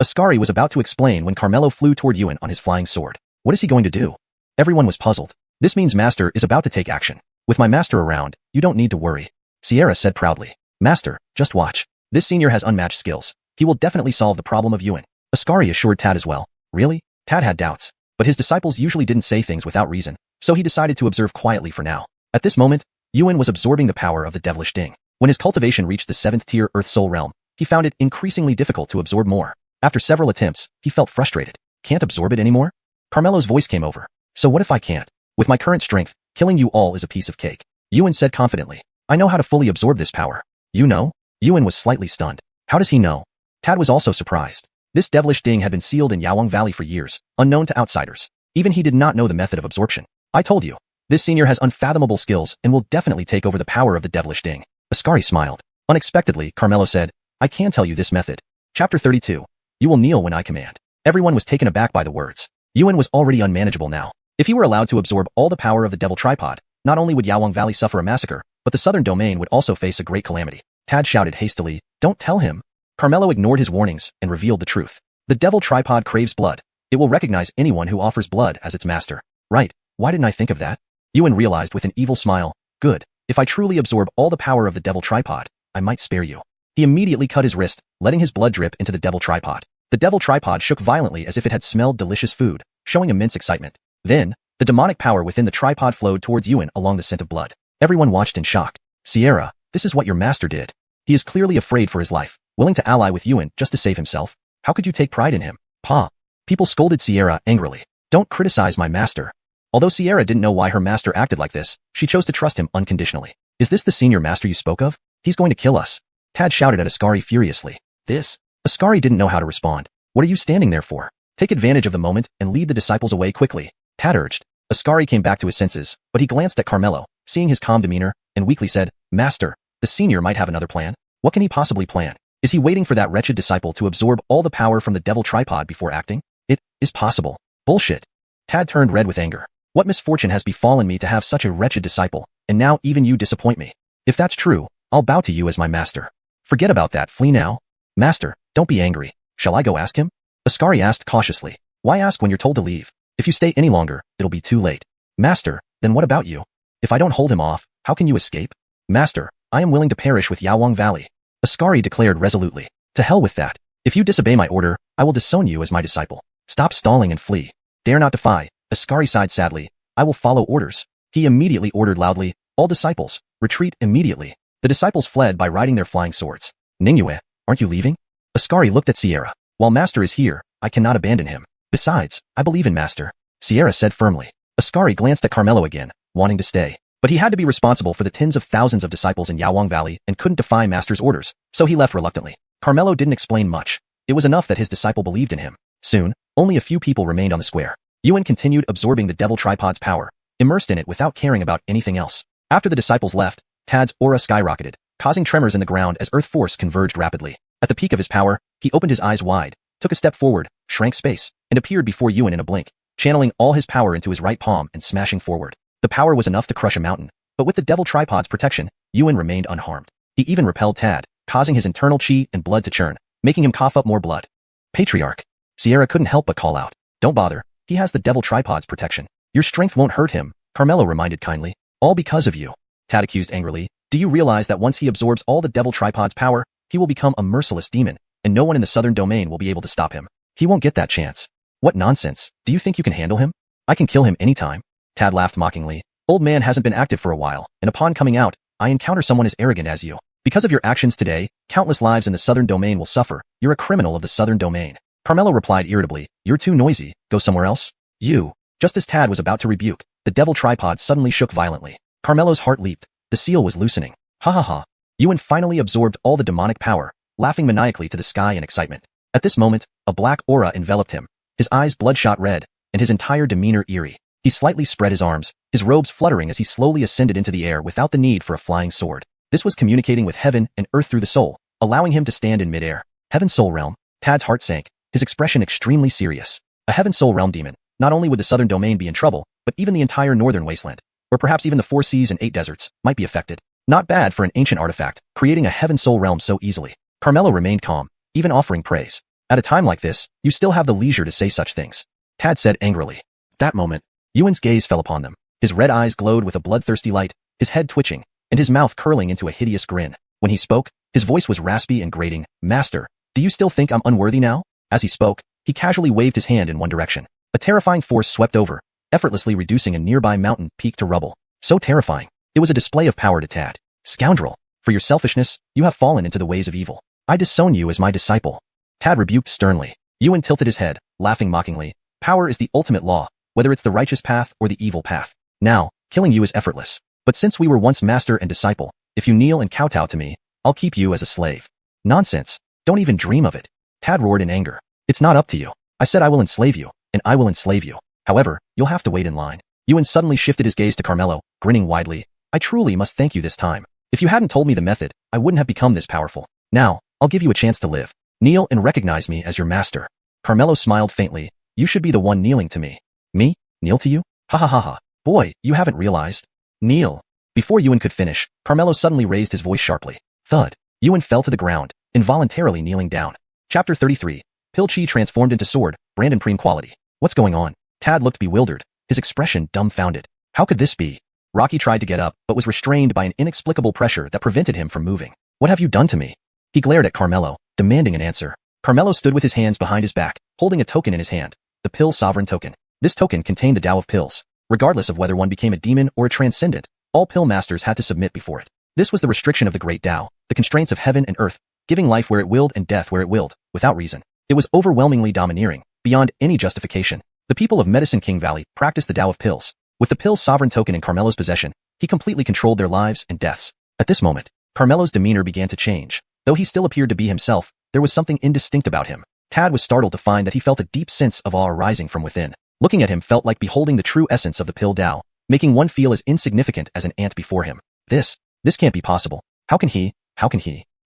Ascari was about to explain when Carmelo flew toward Yuan on his flying sword. What is he going to do? Everyone was puzzled. This means Master is about to take action. With my Master around, you don't need to worry. Sierra said proudly. Master, just watch. This senior has unmatched skills. He will definitely solve the problem of Yuan. Ascari assured Tad as well. Really? Tad had doubts. But his disciples usually didn't say things without reason, so he decided to observe quietly for now. At this moment, Yuan was absorbing the power of the devilish ding. When his cultivation reached the 7th tier Earth Soul realm, he found it increasingly difficult to absorb more. After several attempts, he felt frustrated. Can't absorb it anymore? Carmelo's voice came over. So what if I can't? With my current strength, killing you all is a piece of cake. Yuan said confidently. I know how to fully absorb this power. You know? Yuan was slightly stunned. How does he know? Tad was also surprised. This devilish ding had been sealed in Yawang Valley for years, unknown to outsiders. Even he did not know the method of absorption. I told you. This senior has unfathomable skills and will definitely take over the power of the devilish ding. Ascari smiled. Unexpectedly, Carmelo said, I can tell you this method. Chapter 32. You will kneel when I command. Everyone was taken aback by the words. Yuan was already unmanageable now. If he were allowed to absorb all the power of the devil tripod, not only would Yawang Valley suffer a massacre, but the southern domain would also face a great calamity. Tad shouted hastily, Don't tell him. Carmelo ignored his warnings and revealed the truth. The devil tripod craves blood. It will recognize anyone who offers blood as its master. Right, why didn't I think of that? Yuan realized with an evil smile. Good, if I truly absorb all the power of the devil tripod, I might spare you. He immediately cut his wrist, letting his blood drip into the devil tripod. The devil tripod shook violently as if it had smelled delicious food, showing immense excitement. Then, the demonic power within the tripod flowed towards Yuan along the scent of blood. Everyone watched in shock. Sierra, this is what your master did. He is clearly afraid for his life, willing to ally with Yuan just to save himself. How could you take pride in him? Pa. People scolded Sierra angrily. Don't criticize my master. Although Sierra didn't know why her master acted like this, she chose to trust him unconditionally. Is this the senior master you spoke of? He's going to kill us. Tad shouted at Ascari furiously. This? Ascari didn't know how to respond. What are you standing there for? Take advantage of the moment and lead the disciples away quickly. Tad urged. Ascari came back to his senses, but he glanced at Carmelo, seeing his calm demeanor, and weakly said, Master, the senior might have another plan. What can he possibly plan? Is he waiting for that wretched disciple to absorb all the power from the devil tripod before acting? It is possible. Bullshit. Tad turned red with anger. What misfortune has befallen me to have such a wretched disciple, and now even you disappoint me. If that's true, I'll bow to you as my master. Forget about that, flee now. Master, don't be angry. Shall I go ask him? Ascari asked cautiously. Why ask when you're told to leave? If you stay any longer, it'll be too late. Master, then what about you? If I don't hold him off, how can you escape? Master, I am willing to perish with Yawang Valley. Ascari declared resolutely. To hell with that. If you disobey my order, I will disown you as my disciple. Stop stalling and flee. Dare not defy. Ascari sighed sadly. I will follow orders. He immediately ordered loudly, all disciples, retreat immediately. The disciples fled by riding their flying swords. Ningyue, aren't you leaving? Ascari looked at Sierra. While Master is here, I cannot abandon him. Besides, I believe in Master. Sierra said firmly. Ascari glanced at Carmelo again, wanting to stay. But he had to be responsible for the tens of thousands of disciples in Yawang Valley and couldn't defy Master's orders, so he left reluctantly. Carmelo didn't explain much. It was enough that his disciple believed in him. Soon, only a few people remained on the square. Yuan continued absorbing the devil tripod's power, immersed in it without caring about anything else. After the disciples left, Tad's aura skyrocketed, causing tremors in the ground as earth force converged rapidly. At the peak of his power, he opened his eyes wide, took a step forward, shrank space, and appeared before Yuan in a blink, channeling all his power into his right palm and smashing forward. The power was enough to crush a mountain, but with the devil tripod's protection, Yuan remained unharmed. He even repelled Tad, causing his internal chi and blood to churn, making him cough up more blood. Patriarch. Sierra couldn't help but call out. Don't bother. He has the devil tripod's protection. Your strength won't hurt him, Carmelo reminded kindly. All because of you. Tad accused angrily. Do you realize that once he absorbs all the devil tripod's power, he will become a merciless demon, and no one in the southern domain will be able to stop him? He won't get that chance. What nonsense. Do you think you can handle him? I can kill him anytime. Tad laughed mockingly. Old man hasn't been active for a while, and upon coming out, I encounter someone as arrogant as you. Because of your actions today, countless lives in the southern domain will suffer. You're a criminal of the southern domain. Carmelo replied irritably. You're too noisy. Go somewhere else. You. Just as Tad was about to rebuke, the devil tripod suddenly shook violently. Carmelo's heart leaped. The seal was loosening. Ha ha ha. Yuan finally absorbed all the demonic power, laughing maniacally to the sky in excitement. At this moment, a black aura enveloped him, his eyes bloodshot red, and his entire demeanor eerie. He slightly spread his arms, his robes fluttering as he slowly ascended into the air without the need for a flying sword. This was communicating with heaven and earth through the soul, allowing him to stand in midair. Heaven Soul Realm. Tad's heart sank, his expression extremely serious. A Heaven Soul Realm demon. Not only would the southern domain be in trouble, but even the entire northern wasteland, or perhaps even the 4 seas and 8 deserts, might be affected. Not bad for an ancient artifact, creating a Heaven Soul Realm so easily. Carmelo remained calm, even offering praise. At a time like this, you still have the leisure to say such things. Tad said angrily. That moment, Yuan's gaze fell upon them. His red eyes glowed with a bloodthirsty light, his head twitching, and his mouth curling into a hideous grin. When he spoke, his voice was raspy and grating. Master, Do you still think I'm unworthy now? As he spoke, he casually waved his hand in one direction. A terrifying force swept over, effortlessly reducing a nearby mountain peak to rubble. So terrifying. It was a display of power to Tad. Scoundrel. For your selfishness, you have fallen into the ways of evil. I disown you as my disciple. Tad rebuked sternly. Yuan tilted his head, laughing mockingly. Power is the ultimate law, whether it's the righteous path or the evil path. Now, killing you is effortless. But since we were once master and disciple, if you kneel and kowtow to me, I'll keep you as a slave. Nonsense. Don't even dream of it. Tad roared in anger. It's not up to you. I said I will enslave you, and I will enslave you. However, you'll have to wait in line. Yuan suddenly shifted his gaze to Carmelo, grinning widely. I truly must thank you this time. If you hadn't told me the method, I wouldn't have become this powerful. Now, I'll give you a chance to live. Kneel and recognize me as your master. Carmelo smiled faintly. You should be the one kneeling to me. Me? Kneel to you? Ha ha ha ha. Boy, you haven't realized. Kneel. Before Yuan could finish, Carmelo suddenly raised his voice sharply. Thud. Yuan fell to the ground, involuntarily kneeling down. Chapter 33. Pill Chi transformed into sword, Brandon Preem quality. What's going on? Tad looked bewildered, his expression dumbfounded. How could this be? Rocky tried to get up, but was restrained by an inexplicable pressure that prevented him from moving. What have you done to me? He glared at Carmelo, demanding an answer. Carmelo stood with his hands behind his back, holding a token in his hand. The Pill Sovereign Token. This token contained the Tao of Pills. Regardless of whether one became a demon or a transcendent, all pill masters had to submit before it. This was the restriction of the Great Tao, the constraints of heaven and earth, giving life where it willed and death where it willed, without reason. It was overwhelmingly domineering, beyond any justification. The people of Medicine King Valley practiced the Tao of Pills. With the Pill's sovereign token in Carmelo's possession, he completely controlled their lives and deaths. At this moment, Carmelo's demeanor began to change. Though he still appeared to be himself, there was something indistinct about him. Tad was startled to find that he felt a deep sense of awe rising from within. Looking at him felt like beholding the true essence of the Pill Tao, making one feel as insignificant as an ant before him. This can't be possible. How can he?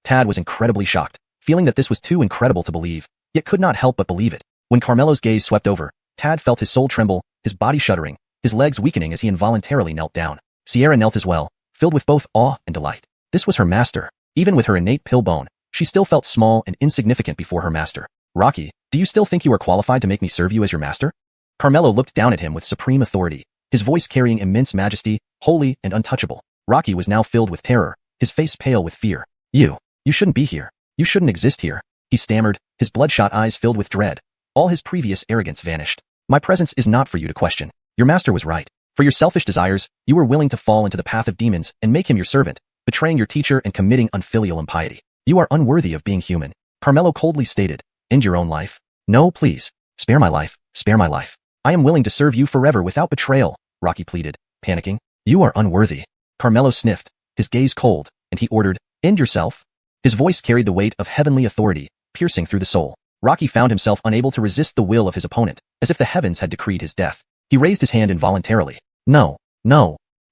Tad was incredibly shocked, feeling that this was too incredible to believe, yet could not help but believe it. When Carmelo's gaze swept over, Tad felt his soul tremble, his body shuddering, his legs weakening as he involuntarily knelt down. Sierra knelt as well, filled with both awe and delight. This was her master. Even with her innate pill bone, she still felt small and insignificant before her master. Rocky, do you still think you are qualified to make me serve you as your master? Carmelo looked down at him with supreme authority, his voice carrying immense majesty, holy and untouchable. Rocky was now filled with terror, his face pale with fear. You shouldn't be here. You shouldn't exist here. He stammered, his bloodshot eyes filled with dread. All his previous arrogance vanished. My presence is not for you to question. Your master was right. For your selfish desires, you were willing to fall into the path of demons and make him your servant, betraying your teacher and committing unfilial impiety. You are unworthy of being human. Carmelo coldly stated. End your own life? No, please. Spare my life. Spare my life. I am willing to serve you forever without betrayal, Rocky pleaded, panicking. You are unworthy. Carmelo sniffed, his gaze cold, and he ordered, End yourself. His voice carried the weight of heavenly authority, piercing through the soul. Rocky found himself unable to resist the will of his opponent, as if the heavens had decreed his death. He raised his hand involuntarily. No.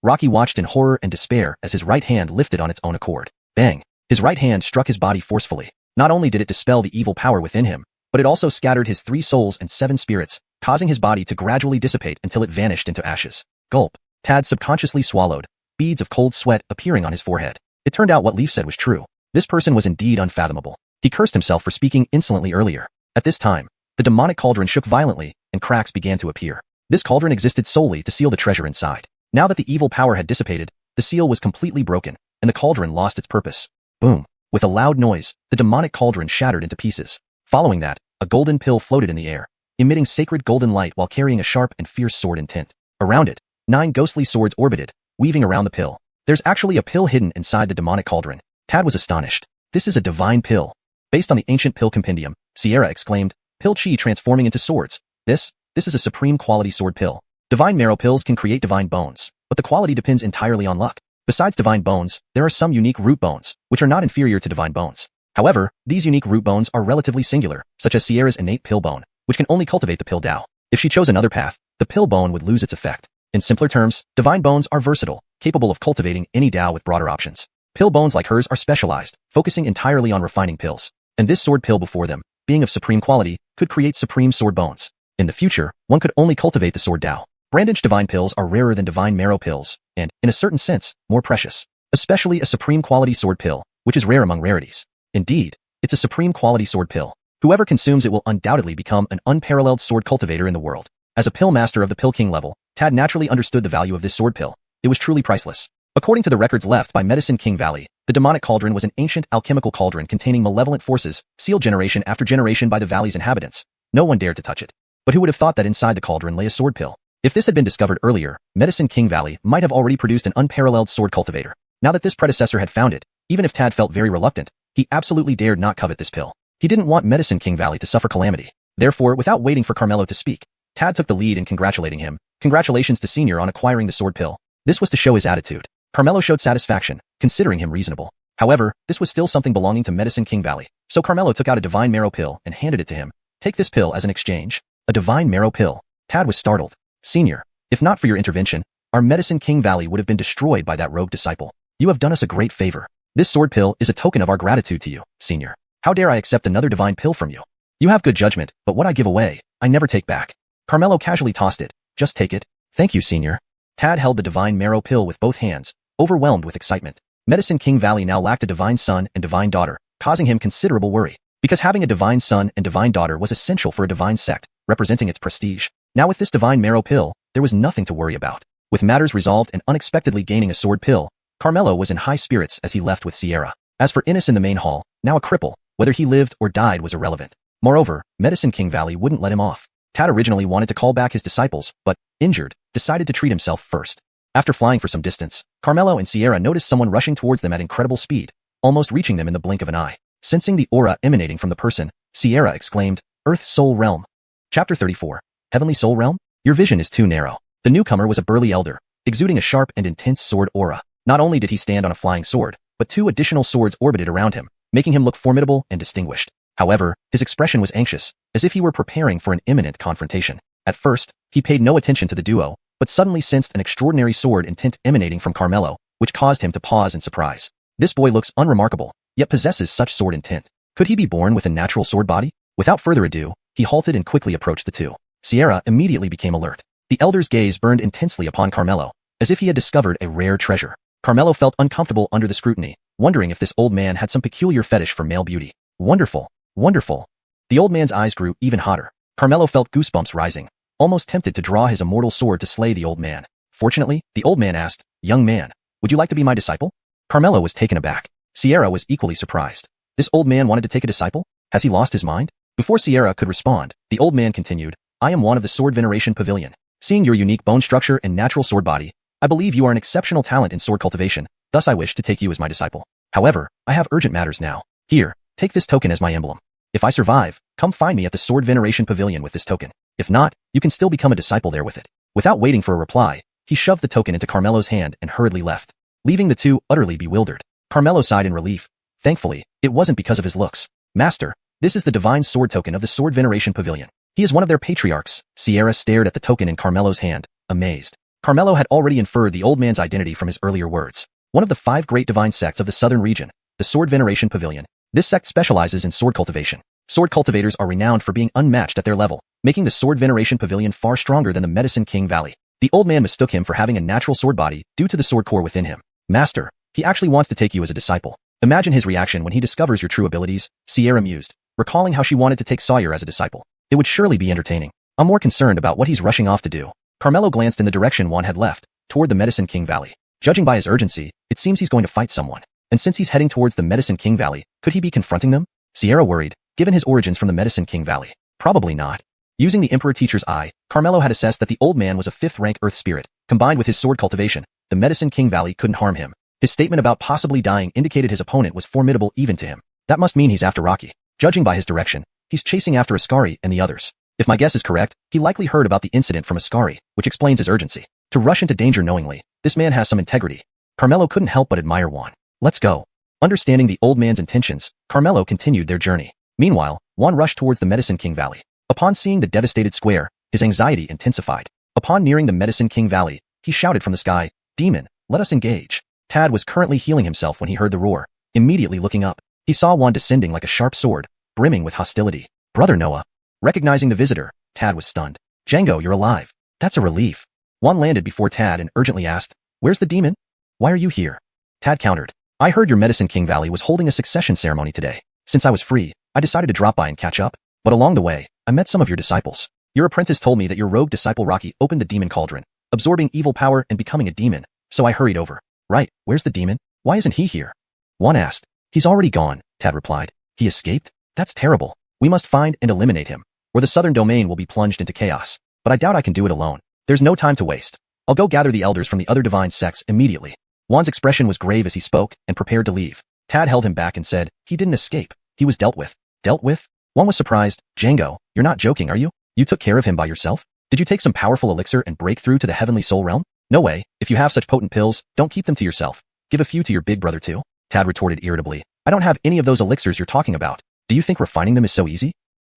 Rocky watched in horror and despair as his right hand lifted on its own accord. Bang! His right hand struck his body forcefully. Not only did it dispel the evil power within him, but it also scattered his 3 souls and 7 spirits, causing his body to gradually dissipate until it vanished into ashes. Gulp. Tad subconsciously swallowed, beads of cold sweat appearing on his forehead. It turned out what Leaf said was true. This person was indeed unfathomable. He cursed himself for speaking insolently earlier. At this time, the demonic cauldron shook violently, and cracks began to appear. This cauldron existed solely to seal the treasure inside. Now that the evil power had dissipated, the seal was completely broken, and the cauldron lost its purpose. Boom. With a loud noise, the demonic cauldron shattered into pieces. Following that, a golden pill floated in the air, emitting sacred golden light while carrying a sharp and fierce sword intent. Around it, 9 ghostly swords orbited, weaving around the pill. There's actually a pill hidden inside the demonic cauldron. Tad was astonished. This is a divine pill. Based on the ancient pill compendium, Sierra exclaimed, Pill Chi transforming into swords. This is a supreme quality sword pill. Divine marrow pills can create divine bones, but the quality depends entirely on luck. Besides divine bones, there are some unique root bones, which are not inferior to divine bones. However, these unique root bones are relatively singular, such as Sierra's innate pill bone, which can only cultivate the pill Tao. If she chose another path, the pill bone would lose its effect. In simpler terms, divine bones are versatile, capable of cultivating any Tao with broader options. Pill bones like hers are specialized, focusing entirely on refining pills. And this sword pill before them, being of supreme quality, could create supreme sword bones. In the future, one could only cultivate the sword Tao. Brandished divine pills are rarer than divine marrow pills, and, in a certain sense, more precious. Especially a supreme quality sword pill, which is rare among rarities. Indeed, it's a supreme quality sword pill. Whoever consumes it will undoubtedly become an unparalleled sword cultivator in the world. As a pill master of the Pill King level, Tad naturally understood the value of this sword pill. It was truly priceless. According to the records left by Medicine King Valley, The demonic cauldron was an ancient alchemical cauldron containing malevolent forces, sealed generation after generation by the valley's inhabitants. No one dared to touch it. But who would have thought that inside the cauldron lay a sword pill? If this had been discovered earlier, Medicine King Valley might have already produced an unparalleled sword cultivator. Now that this predecessor had found it, even if Tad felt very reluctant, he absolutely dared not covet this pill. He didn't want Medicine King Valley to suffer calamity. Therefore, without waiting for Carmelo to speak, Tad took the lead in congratulating him. Congratulations to Senior on acquiring the sword pill. This was to show his attitude. Carmelo showed satisfaction, considering him reasonable. However, this was still something belonging to Medicine King Valley. So Carmelo took out a divine marrow pill and handed it to him. Take this pill as an exchange. A divine marrow pill. Tad was startled. Senior, if not for your intervention, our Medicine King Valley would have been destroyed by that rogue disciple. You have done us a great favor. This sword pill is a token of our gratitude to you, Senior. How dare I accept another divine pill from you? You have good judgment, but what I give away, I never take back. Carmelo casually tossed it. Just take it. Thank you, Senior. Tad held the divine marrow pill with both hands, overwhelmed with excitement. Medicine King Valley now lacked a divine son and divine daughter, causing him considerable worry. Because having a divine son and divine daughter was essential for a divine sect, representing its prestige. Now with this divine marrow pill, there was nothing to worry about. With matters resolved and unexpectedly gaining a sword pill, Carmelo was in high spirits as he left with Sierra. As for Innes in the main hall, now a cripple, whether he lived or died was irrelevant. Moreover, Medicine King Valley wouldn't let him off. Tad originally wanted to call back his disciples, but, injured, decided to treat himself first. After flying for some distance, Carmelo and Sierra noticed someone rushing towards them at incredible speed, almost reaching them in the blink of an eye. Sensing the aura emanating from the person, Sierra exclaimed, Earth Soul Realm. Chapter 34. Heavenly Soul Realm? Your vision is too narrow. The newcomer was a burly elder, exuding a sharp and intense sword aura. Not only did he stand on a flying sword, but 2 additional swords orbited around him, making him look formidable and distinguished. However, his expression was anxious, as if he were preparing for an imminent confrontation. At first, he paid no attention to the duo, but suddenly sensed an extraordinary sword intent emanating from Carmelo, which caused him to pause in surprise. This boy looks unremarkable, yet possesses such sword intent. Could he be born with a natural sword body? Without further ado, he halted and quickly approached the two. Sierra immediately became alert. The elder's gaze burned intensely upon Carmelo, as if he had discovered a rare treasure. Carmelo felt uncomfortable under the scrutiny, wondering if this old man had some peculiar fetish for male beauty. Wonderful. Wonderful. The old man's eyes grew even hotter. Carmelo felt goosebumps rising, almost tempted to draw his immortal sword to slay the old man. Fortunately, the old man asked, Young man, would you like to be my disciple? Carmelo was taken aback. Sierra was equally surprised. This old man wanted to take a disciple? Has he lost his mind? Before Sierra could respond, the old man continued, I am one of the Sword Veneration Pavilion. Seeing your unique bone structure and natural sword body, I believe you are an exceptional talent in sword cultivation, thus I wish to take you as my disciple. However, I have urgent matters now. Here, take this token as my emblem. If I survive, come find me at the Sword Veneration Pavilion with this token. If not, you can still become a disciple there with it. Without waiting for a reply, he shoved the token into Carmelo's hand and hurriedly left, leaving the two utterly bewildered. Carmelo sighed in relief. Thankfully, it wasn't because of his looks. Master, this is the divine sword token of the Sword Veneration Pavilion. He is one of their patriarchs. Sierra stared at the token in Carmelo's hand, amazed. Carmelo had already inferred the old man's identity from his earlier words. One of the 5 great divine sects of the southern region, the Sword Veneration Pavilion. This sect specializes in sword cultivation. Sword cultivators are renowned for being unmatched at their level, making the Sword Veneration Pavilion far stronger than the Medicine King Valley. The old man mistook him for having a natural sword body due to the sword core within him. Master, he actually wants to take you as a disciple. Imagine his reaction when he discovers your true abilities, Sierra mused, recalling how she wanted to take Sawyer as a disciple. It would surely be entertaining. I'm more concerned about what he's rushing off to do. Carmelo glanced in the direction Juan had left, toward the Medicine King Valley. Judging by his urgency, it seems he's going to fight someone. And since he's heading towards the Medicine King Valley, could he be confronting them? Sierra worried, given his origins from the Medicine King Valley. Probably not. Using the Emperor Teacher's Eye, Carmelo had assessed that the old man was a 5th-rank Earth Spirit. Combined with his sword cultivation, the Medicine King Valley couldn't harm him. His statement about possibly dying indicated his opponent was formidable even to him. That must mean he's after Rocky. Judging by his direction, he's chasing after Ascari and the others. If my guess is correct, he likely heard about the incident from Ascari, which explains his urgency. To rush into danger knowingly, this man has some integrity. Carmelo couldn't help but admire Juan. Let's go. Understanding the old man's intentions, Carmelo continued their journey. Meanwhile, Juan rushed towards the Medicine King Valley. Upon seeing the devastated square, his anxiety intensified. Upon nearing the Medicine King Valley, he shouted from the sky, Demon, let us engage. Tad was currently healing himself when he heard the roar. Immediately looking up, he saw Juan descending like a sharp sword, brimming with hostility. Brother Noah. Recognizing the visitor, Tad was stunned. Django, you're alive. That's a relief. Juan landed before Tad and urgently asked, Where's the demon? Why are you here? Tad countered. I heard your Medicine King Valley was holding a succession ceremony today. Since I was free, I decided to drop by and catch up. But along the way, I met some of your disciples. Your apprentice told me that your rogue disciple Rocky opened the demon cauldron, absorbing evil power and becoming a demon, so I hurried over. Right, where's the demon? Why isn't he here? Juan asked. He's already gone, Tad replied. He escaped? That's terrible. We must find and eliminate him, or the southern domain will be plunged into chaos. But I doubt I can do it alone. There's no time to waste. I'll go gather the elders from the other divine sects immediately. Juan's expression was grave as he spoke and prepared to leave. Tad held him back and said, he didn't escape. He was dealt with. Dealt with? Juan was surprised. Django, you're not joking, are you? You took care of him by yourself? Did you take some powerful elixir and break through to the heavenly soul realm? No way. If you have such potent pills, don't keep them to yourself. Give a few to your big brother too. Tad retorted irritably. I don't have any of those elixirs you're talking about. Do you think refining them is so easy?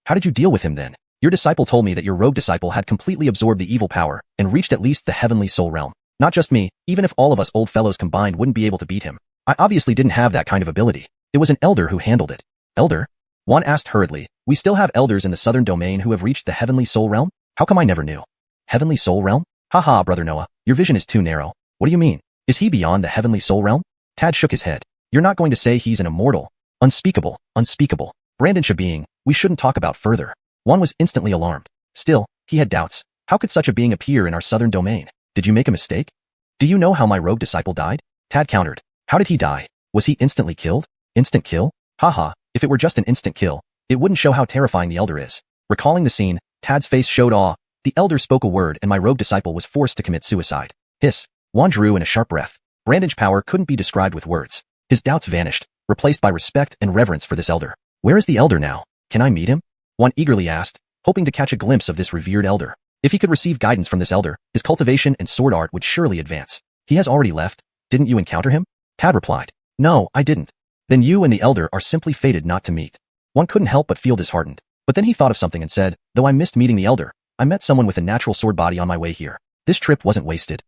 How did you deal with him then? Your disciple told me that your rogue disciple had completely absorbed the evil power and reached at least the heavenly soul realm. Not just me, even if all of us old fellows combined wouldn't be able to beat him. I obviously didn't have that kind of ability. It was an elder who handled it. Elder? Juan asked hurriedly. We still have elders in the southern domain who have reached the heavenly soul realm? How come I never knew? Heavenly soul realm? Haha, brother Noah, your vision is too narrow. What do you mean? Is he beyond the heavenly soul realm? Tad shook his head. You're not going to say he's an immortal? Unspeakable, unspeakable. Brandon Shabeing, we shouldn't talk about further. Juan was instantly alarmed. Still, he had doubts. How could such a being appear in our southern domain? Did you make a mistake? Do you know how my rogue disciple died? Tad countered. How did he die? Was he instantly killed? Instant kill? Haha, if it were just an instant kill, it wouldn't show how terrifying the elder is. Recalling the scene, Tad's face showed awe. The elder spoke a word and my rogue disciple was forced to commit suicide. Hiss. Juan drew in a sharp breath. Brandon's power couldn't be described with words. His doubts vanished, replaced by respect and reverence for this elder. Where is the elder now? Can I meet him? Juan eagerly asked, hoping to catch a glimpse of this revered elder. If he could receive guidance from this elder, his cultivation and sword art would surely advance. He has already left. Didn't you encounter him? Tad replied. No, I didn't. Then you and the elder are simply fated not to meet. Juan couldn't help but feel disheartened. But then he thought of something and said, though I missed meeting the elder, I met someone with a natural sword body on my way here. This trip wasn't wasted.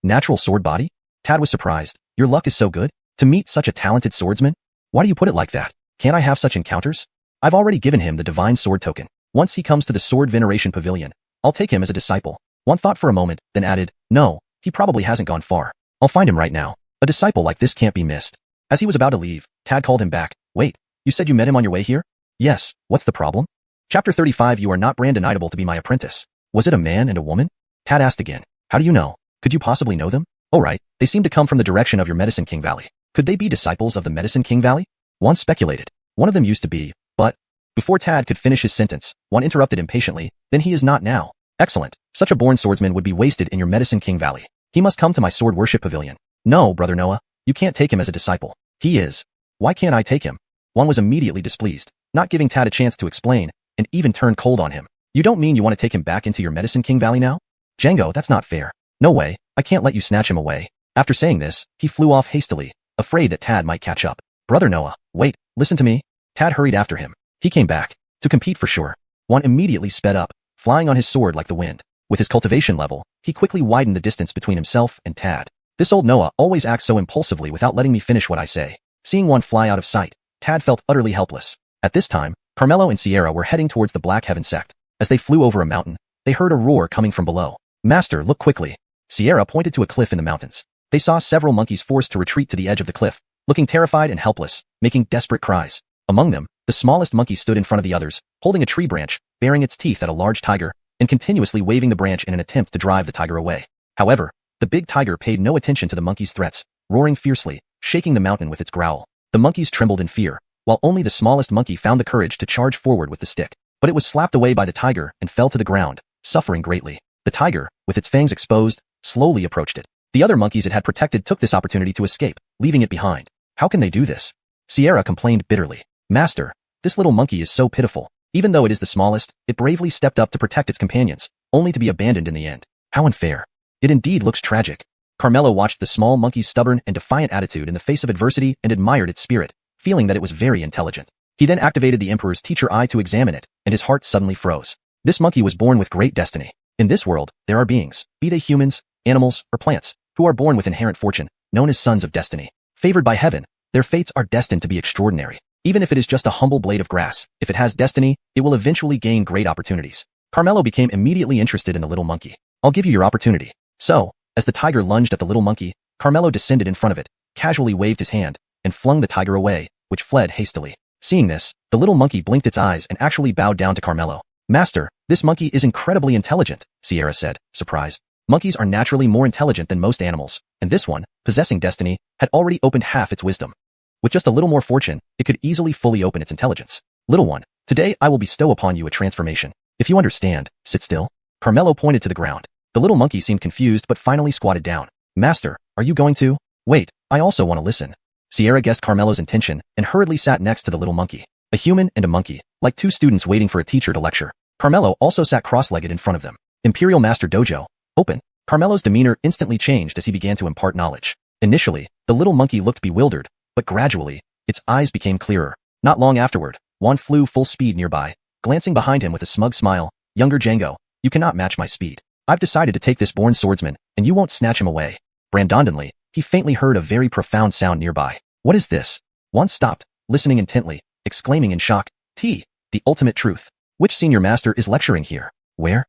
Natural sword body? Tad was surprised. Your luck is so good? To meet such a talented swordsman? Why do you put it like that? Can't I have such encounters? I've already given him the divine sword token. Once he comes to the sword veneration pavilion, I'll take him as a disciple. Juan thought for a moment, then added, no, he probably hasn't gone far. I'll find him right now. A disciple like this can't be missed. As he was about to leave, Tad called him back. Wait, you said you met him on your way here? Yes, what's the problem? Chapter 35 You are not Brandonidable to be my apprentice. Was it a man and a woman? Tad asked again. How do you know? Could you possibly know them? Oh right, they seem to come from the direction of your Medicine King Valley. Could they be disciples of the Medicine King Valley? Juan speculated. One of them used to be, but... Before Tad could finish his sentence, Juan interrupted impatiently. Then he is not now. Excellent. Such a born swordsman would be wasted in your Medicine King Valley. He must come to my sword worship pavilion. No, brother Noah, you can't take him as a disciple. He is. Why can't I take him? Juan was immediately displeased, not giving Tad a chance to explain, and even turned cold on him. You don't mean you want to take him back into your Medicine King Valley now? Django, that's not fair. No way, I can't let you snatch him away. After saying this, he flew off hastily, afraid that Tad might catch up. Brother Noah, wait, listen to me. Tad hurried after him. He came back. To compete for sure. Juan immediately sped up, flying on his sword like the wind. With his cultivation level, he quickly widened the distance between himself and Tad. This old Noah always acts so impulsively without letting me finish what I say. Seeing Juan fly out of sight, Tad felt utterly helpless. At this time, Carmelo and Sierra were heading towards the Black Heaven sect. As they flew over a mountain, they heard a roar coming from below. Master, look quickly. Sierra pointed to a cliff in the mountains. They saw several monkeys forced to retreat to the edge of the cliff, looking terrified and helpless, making desperate cries. Among them, the smallest monkey stood in front of the others, holding a tree branch, baring its teeth at a large tiger, and continuously waving the branch in an attempt to drive the tiger away. However, the big tiger paid no attention to the monkey's threats, roaring fiercely, shaking the mountain with its growl. The monkeys trembled in fear, while only the smallest monkey found the courage to charge forward with the stick. But it was slapped away by the tiger and fell to the ground, suffering greatly. The tiger, with its fangs exposed, slowly approached it. The other monkeys it had protected took this opportunity to escape, leaving it behind. How can they do this? Sierra complained bitterly. Master, this little monkey is so pitiful. Even though it is the smallest, it bravely stepped up to protect its companions, only to be abandoned in the end. How unfair. It indeed looks tragic. Carmelo watched the small monkey's stubborn and defiant attitude in the face of adversity and admired its spirit, feeling that it was very intelligent. He then activated the Emperor's teacher eye to examine it, and his heart suddenly froze. This monkey was born with great destiny. In this world, there are beings, be they humans, animals, or plants, who are born with inherent fortune, known as sons of destiny. Favored by heaven, their fates are destined to be extraordinary. Even if it is just a humble blade of grass, if it has destiny, it will eventually gain great opportunities. Carmelo became immediately interested in the little monkey. I'll give you your opportunity. So, as the tiger lunged at the little monkey, Carmelo descended in front of it, casually waved his hand, and flung the tiger away, which fled hastily. Seeing this, the little monkey blinked its eyes and actually bowed down to Carmelo. Master, this monkey is incredibly intelligent, Sierra said, surprised. Monkeys are naturally more intelligent than most animals, and this one, possessing destiny, had already opened half its wisdom. With just a little more fortune, it could easily fully open its intelligence. Little one, today I will bestow upon you a transformation. If you understand, sit still. Carmelo pointed to the ground. The little monkey seemed confused but finally squatted down. Master, are you going to? Wait, I also want to listen. Sierra guessed Carmelo's intention and hurriedly sat next to the little monkey. A human and a monkey, like two students waiting for a teacher to lecture. Carmelo also sat cross-legged in front of them. Imperial Master Dojo, open. Carmelo's demeanor instantly changed as he began to impart knowledge. Initially, the little monkey looked bewildered, but gradually, its eyes became clearer. Not long afterward, Juan flew full speed nearby, glancing behind him with a smug smile. Younger Django, you cannot match my speed. I've decided to take this born swordsman, and you won't snatch him away. Brandondonly, he faintly heard a very profound sound nearby. What is this? Juan stopped, listening intently, exclaiming in shock, the ultimate truth. Which senior master is lecturing here? Where?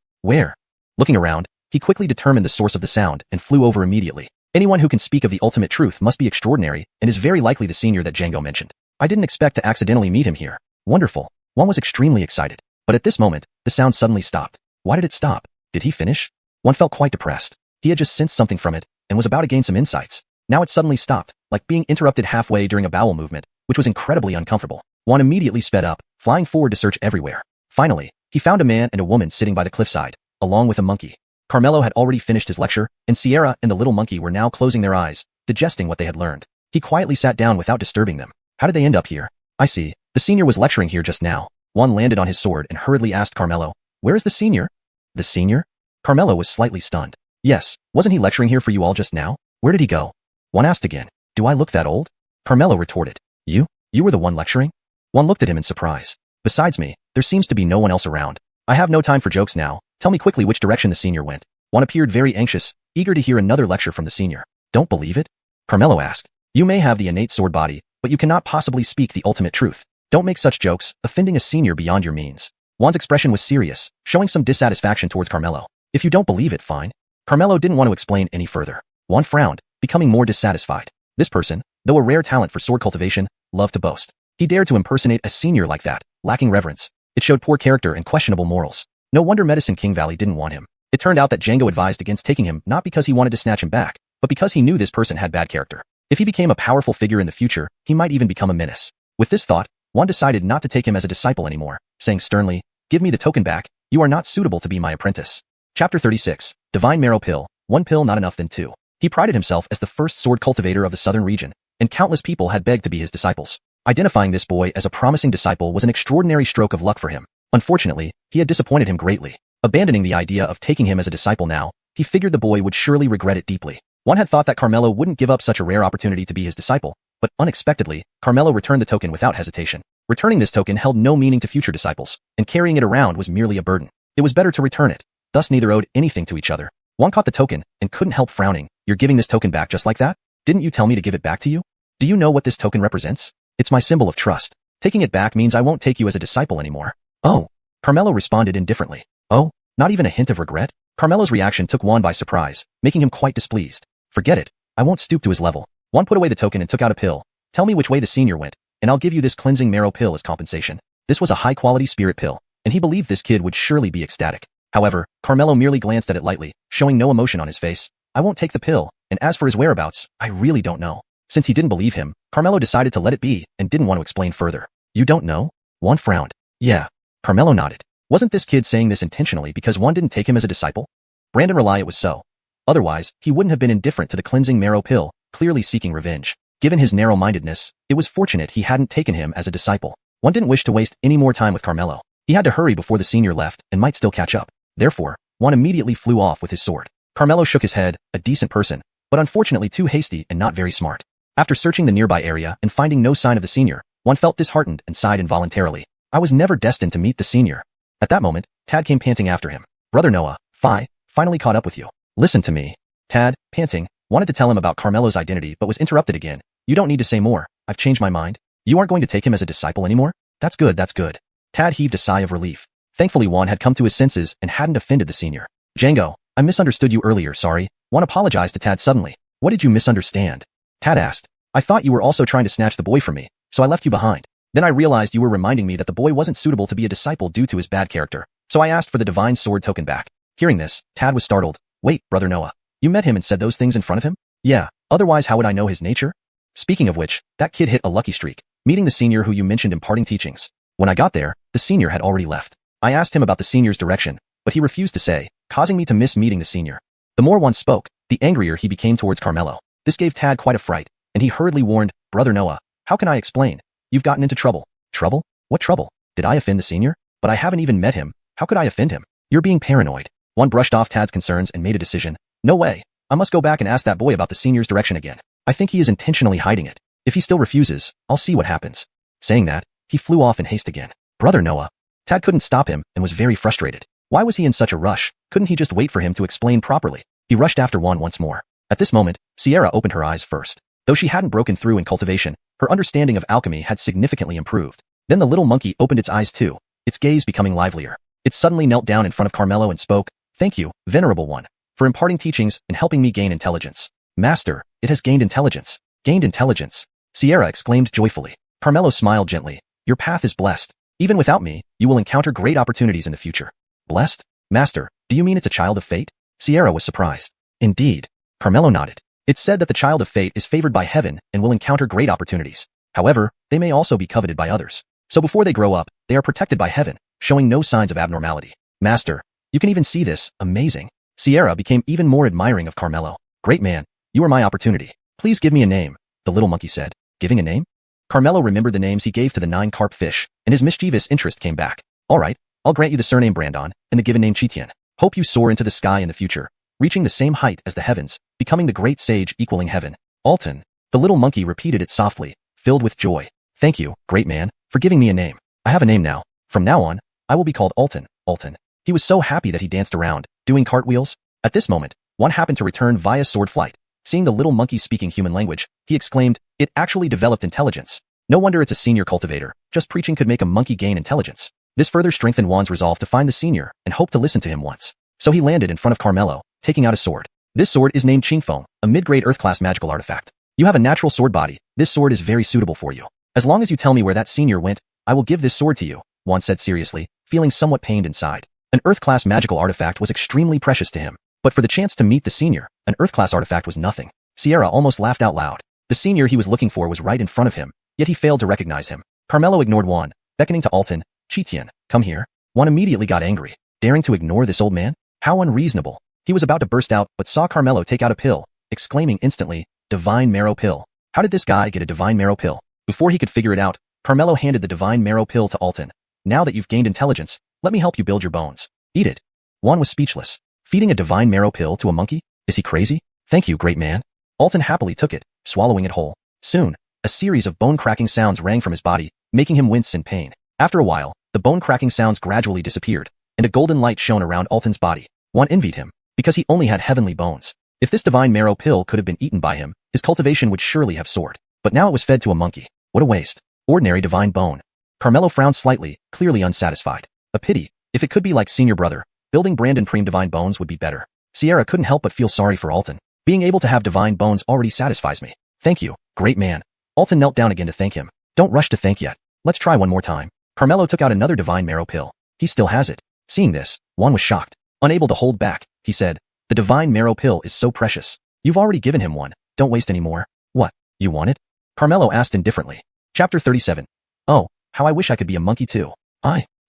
Looking around, he quickly determined the source of the sound and flew over immediately. Anyone who can speak of the ultimate truth must be extraordinary and is very likely the senior that Django mentioned. I didn't expect to accidentally meet him here. Wonderful. Juan was extremely excited. But at this moment, the sound suddenly stopped. Why did it stop? Did he finish? Juan felt quite depressed. He had just sensed something from it and was about to gain some insights. Now it suddenly stopped, like being interrupted halfway during a bowel movement, which was incredibly uncomfortable. Juan immediately sped up, flying forward to search everywhere. Finally, he found a man and a woman sitting by the cliffside, along with a monkey. Carmelo had already finished his lecture, and Sierra and the little monkey were now closing their eyes, digesting what they had learned. He quietly sat down without disturbing them. How did they end up here? I see. The senior was lecturing here just now. Juan landed on his sword and hurriedly asked Carmelo, where is the senior? The senior? Carmelo was slightly stunned. Yes, wasn't he lecturing here for you all just now? Where did he go? Juan asked again. Do I look that old? Carmelo retorted. You were the one lecturing? Juan looked at him in surprise. Besides me, there seems to be no one else around. I have no time for jokes now. Tell me quickly which direction the senior went. Juan appeared very anxious, eager to hear another lecture from the senior. Don't believe it? Carmelo asked. You may have the innate sword body, but you cannot possibly speak the ultimate truth. Don't make such jokes, offending a senior beyond your means. Juan's expression was serious, showing some dissatisfaction towards Carmelo. If you don't believe it, fine. Carmelo didn't want to explain any further. Juan frowned, becoming more dissatisfied. This person, though a rare talent for sword cultivation, loved to boast. He dared to impersonate a senior like that, lacking reverence. It showed poor character and questionable morals. No wonder Medicine King Valley didn't want him. It turned out that Django advised against taking him not because he wanted to snatch him back, but because he knew this person had bad character. If he became a powerful figure in the future, he might even become a menace. With this thought, Juan decided not to take him as a disciple anymore, saying sternly, give me the token back, you are not suitable to be my apprentice. Chapter 36, Divine Marrow Pill, one pill not enough than two. He prided himself as the first sword cultivator of the southern region, and countless people had begged to be his disciples. Identifying this boy as a promising disciple was an extraordinary stroke of luck for him. Unfortunately, he had disappointed him greatly. Abandoning the idea of taking him as a disciple now, he figured the boy would surely regret it deeply. One had thought that Carmelo wouldn't give up such a rare opportunity to be his disciple, but unexpectedly, Carmelo returned the token without hesitation. Returning this token held no meaning to future disciples, and carrying it around was merely a burden. It was better to return it. Thus neither owed anything to each other. Juan caught the token and couldn't help frowning. You're giving this token back just like that? Didn't you tell me to give it back to you? Do you know what this token represents? It's my symbol of trust. Taking it back means I won't take you as a disciple anymore. Oh. Carmelo responded indifferently. Oh, not even a hint of regret? Carmelo's reaction took Juan by surprise, making him quite displeased. Forget it. I won't stoop to his level. Juan put away the token and took out a pill. Tell me which way the senior went, and I'll give you this cleansing marrow pill as compensation. This was a high-quality spirit pill, and he believed this kid would surely be ecstatic. However, Carmelo merely glanced at it lightly, showing no emotion on his face. I won't take the pill, and as for his whereabouts, I really don't know. Since he didn't believe him, Carmelo decided to let it be and didn't want to explain further. You don't know? Juan frowned. Yeah. Carmelo nodded. Wasn't this kid saying this intentionally because Juan didn't take him as a disciple? Brandon relied it was so. Otherwise, he wouldn't have been indifferent to the cleansing marrow pill, clearly seeking revenge. Given his narrow-mindedness, it was fortunate he hadn't taken him as a disciple. Juan didn't wish to waste any more time with Carmelo. He had to hurry before the senior left and might still catch up. Therefore, Juan immediately flew off with his sword. Carmelo shook his head, a decent person, but unfortunately too hasty and not very smart. After searching the nearby area and finding no sign of the senior, Juan felt disheartened and sighed involuntarily. I was never destined to meet the senior. At that moment, Tad came panting after him. Brother Noah, finally caught up with you. Listen to me. Tad, panting, wanted to tell him about Carmelo's identity but was interrupted again. You don't need to say more. I've changed my mind. You aren't going to take him as a disciple anymore? That's good. Tad heaved a sigh of relief. Thankfully Juan had come to his senses and hadn't offended the senior. Django, I misunderstood you earlier, sorry. Juan apologized to Tad suddenly. What did you misunderstand? Tad asked. I thought you were also trying to snatch the boy from me, so I left you behind. Then I realized you were reminding me that the boy wasn't suitable to be a disciple due to his bad character, so I asked for the divine sword token back. Hearing this, Tad was startled. Wait, Brother Noah, you met him and said those things in front of him? Yeah, otherwise how would I know his nature? Speaking of which, that kid hit a lucky streak, meeting the senior who you mentioned imparting teachings. When I got there, the senior had already left. I asked him about the senior's direction, but he refused to say, causing me to miss meeting the senior. The more one spoke, the angrier he became towards Carmelo. This gave Tad quite a fright, and he hurriedly warned, Brother Noah, how can I explain? You've gotten into trouble. Trouble? What trouble? Did I offend the senior? But I haven't even met him. How could I offend him? You're being paranoid. One brushed off Tad's concerns and made a decision. No way. I must go back and ask that boy about the senior's direction again. I think he is intentionally hiding it. If he still refuses, I'll see what happens. Saying that, he flew off in haste again. Brother Noah. Tad couldn't stop him and was very frustrated. Why was he in such a rush? Couldn't he just wait for him to explain properly? He rushed after Juan once more. At this moment, Sierra opened her eyes first. Though she hadn't broken through in cultivation, her understanding of alchemy had significantly improved. Then the little monkey opened its eyes too, its gaze becoming livelier. It suddenly knelt down in front of Carmelo and spoke, Thank you, Venerable One, for imparting teachings and helping me gain intelligence. Master, it has gained intelligence. Gained intelligence. Sierra exclaimed joyfully. Carmelo smiled gently. Your path is blessed. Even without me, you will encounter great opportunities in the future. Blessed? Master, do you mean it's a child of fate? Sierra was surprised. Indeed. Carmelo nodded. It's said that the child of fate is favored by heaven and will encounter great opportunities. However, they may also be coveted by others. So before they grow up, they are protected by heaven, showing no signs of abnormality. Master, you can even see this. Amazing. Sierra became even more admiring of Carmelo. Great man, you are my opportunity. Please give me a name, the little monkey said. Giving a name? Carmelo remembered the names he gave to the 9 carp fish, and his mischievous interest came back. All right, I'll grant you the surname Brandon, and the given name Chitian. Hope you soar into the sky in the future, reaching the same height as the heavens, becoming the great sage equaling heaven. Alton. The little monkey repeated it softly, filled with joy. Thank you, great man, for giving me a name. I have a name now. From now on, I will be called Alton. Alton. He was so happy that he danced around, doing cartwheels. At this moment, one happened to return via sword flight. Seeing the little monkey speaking human language, he exclaimed, It actually developed intelligence. No wonder it's a senior cultivator. Just preaching could make a monkey gain intelligence. This further strengthened Juan's resolve to find the senior and hope to listen to him once. So he landed in front of Carmelo, taking out a sword. This sword is named Qingfeng, a mid-grade Earth-class magical artifact. You have a natural sword body. This sword is very suitable for you. As long as you tell me where that senior went, I will give this sword to you, Juan said seriously, feeling somewhat pained inside. An Earth-class magical artifact was extremely precious to him. But for the chance to meet the senior, an Earth-class artifact was nothing. Sierra almost laughed out loud. The senior he was looking for was right in front of him, yet he failed to recognize him. Carmelo ignored Juan, beckoning to Alton. Chitian, come here. Juan immediately got angry. Daring to ignore this old man? How unreasonable. He was about to burst out, but saw Carmelo take out a pill, exclaiming instantly, Divine Marrow Pill. How did this guy get a Divine Marrow Pill? Before he could figure it out, Carmelo handed the Divine Marrow Pill to Alton. Now that you've gained intelligence, let me help you build your bones. Eat it. Juan was speechless. Feeding a Divine Marrow Pill to a monkey? Is he crazy? Thank you, great man. Alton happily took it, swallowing it whole. Soon, a series of bone-cracking sounds rang from his body, making him wince in pain. After a while, the bone-cracking sounds gradually disappeared, and a golden light shone around Alton's body. Juan envied him, because he only had heavenly bones. If this Divine Marrow Pill could have been eaten by him, his cultivation would surely have soared. But now it was fed to a monkey. What a waste. Ordinary divine bone. Carmelo frowned slightly, clearly unsatisfied. A pity. If it could be like senior brother, building Brandon Preem divine bones would be better. Sierra couldn't help but feel sorry for Alton. Being able to have divine bones already satisfies me. Thank you, great man. Alton knelt down again to thank him. Don't rush to thank yet. Let's try one more time. Carmelo took out another Divine Marrow Pill. He still has it. Seeing this, Juan was shocked. Unable to hold back, he said, the Divine Marrow Pill is so precious. You've already given him one. Don't waste any more. What? You want it? Carmelo asked indifferently. Chapter 37. Oh, how I wish I could be a monkey too.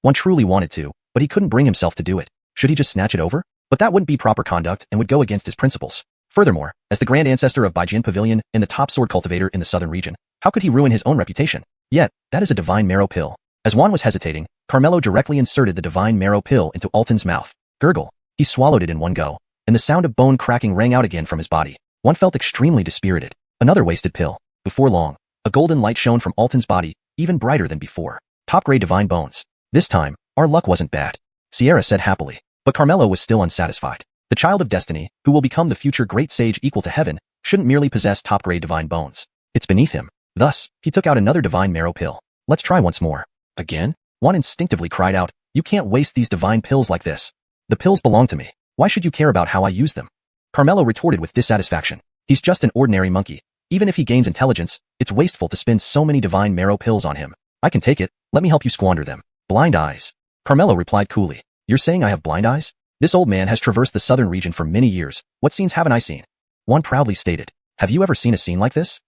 One truly wanted to, but he couldn't bring himself to do it. Should he just snatch it over? But that wouldn't be proper conduct and would go against his principles. Furthermore, as the grand ancestor of Baijian Pavilion and the top sword cultivator in the southern region, how could he ruin his own reputation? Yet, that is a Divine Marrow Pill. As Juan was hesitating, Carmelo directly inserted the Divine Marrow Pill into Alton's mouth. Gurgle. He swallowed it in one go, and the sound of bone cracking rang out again from his body. One felt extremely dispirited. Another wasted pill. Before long, a golden light shone from Alton's body, even brighter than before. Top-grade divine bones. This time, our luck wasn't bad, Sierra said happily. But Carmelo was still unsatisfied. The child of destiny, who will become the future great sage equal to heaven, shouldn't merely possess top-grade divine bones. It's beneath him. Thus, he took out another Divine Marrow Pill. Let's try once more. Again? One instinctively cried out, you can't waste these divine pills like this. The pills belong to me. Why should you care about how I use them? Carmelo retorted with dissatisfaction. He's just an ordinary monkey. Even if he gains intelligence, it's wasteful to spend so many Divine Marrow Pills on him. I can take it. Let me help you squander them. Blind eyes. Carmelo replied coolly. You're saying I have blind eyes? This old man has traversed the southern region for many years. What scenes haven't I seen? One proudly stated. Have you ever seen a scene like this?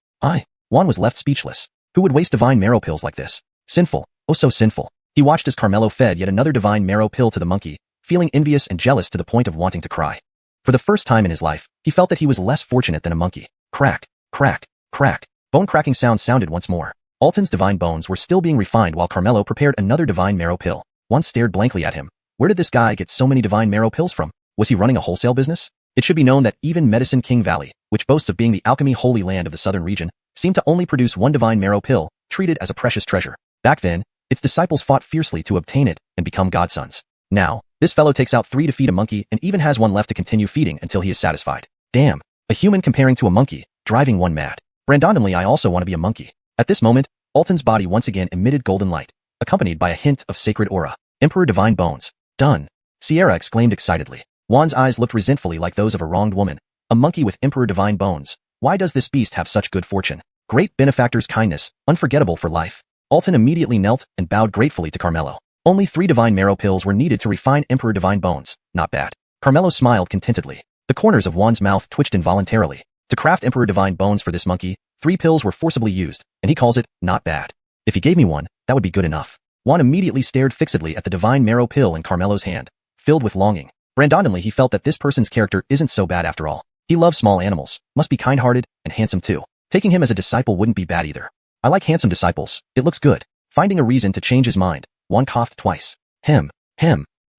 Juan was left speechless. Who would waste divine marrow pills like this? Sinful. Oh so sinful. He watched as Carmelo fed yet another divine marrow pill to the monkey, feeling envious and jealous to the point of wanting to cry. For the first time in his life, he felt that he was less fortunate than a monkey. Crack, crack, crack. Bone cracking sounds sounded once more. Alton's divine bones were still being refined while Carmelo prepared another divine marrow pill. Juan stared blankly at him. Where did this guy get so many divine marrow pills from? Was he running a wholesale business? It should be known that even Medicine King Valley, which boasts of being the alchemy holy land of the southern region, seemed to only produce one divine marrow pill, treated as a precious treasure. Back then, its disciples fought fiercely to obtain it and become godsons. Now, this fellow takes out 3 to feed a monkey and even has one left to continue feeding until he is satisfied. Damn, a human comparing to a monkey, driving one mad. Randomly, I also want to be a monkey. At this moment, Alton's body once again emitted golden light, accompanied by a hint of sacred aura. Emperor Divine Bones. Done. Sierra exclaimed excitedly. Juan's eyes looked resentfully like those of a wronged woman. A monkey with Emperor Divine Bones. Why does this beast have such good fortune? Great benefactor's kindness, unforgettable for life. Alton immediately knelt and bowed gratefully to Carmelo. Only 3 divine marrow pills were needed to refine Emperor Divine Bones. Not bad. Carmelo smiled contentedly. The corners of Juan's mouth twitched involuntarily. To craft Emperor Divine Bones for this monkey, 3 pills were forcibly used, and he calls it, not bad. If he gave me one, that would be good enough. Juan immediately stared fixedly at the divine marrow pill in Carmelo's hand, filled with longing. Randomly, he felt that this person's character isn't so bad after all. He loves small animals, must be kind-hearted, and handsome too. Taking him as a disciple wouldn't be bad either. I like handsome disciples, it looks good. Finding a reason to change his mind, Juan coughed twice. Him.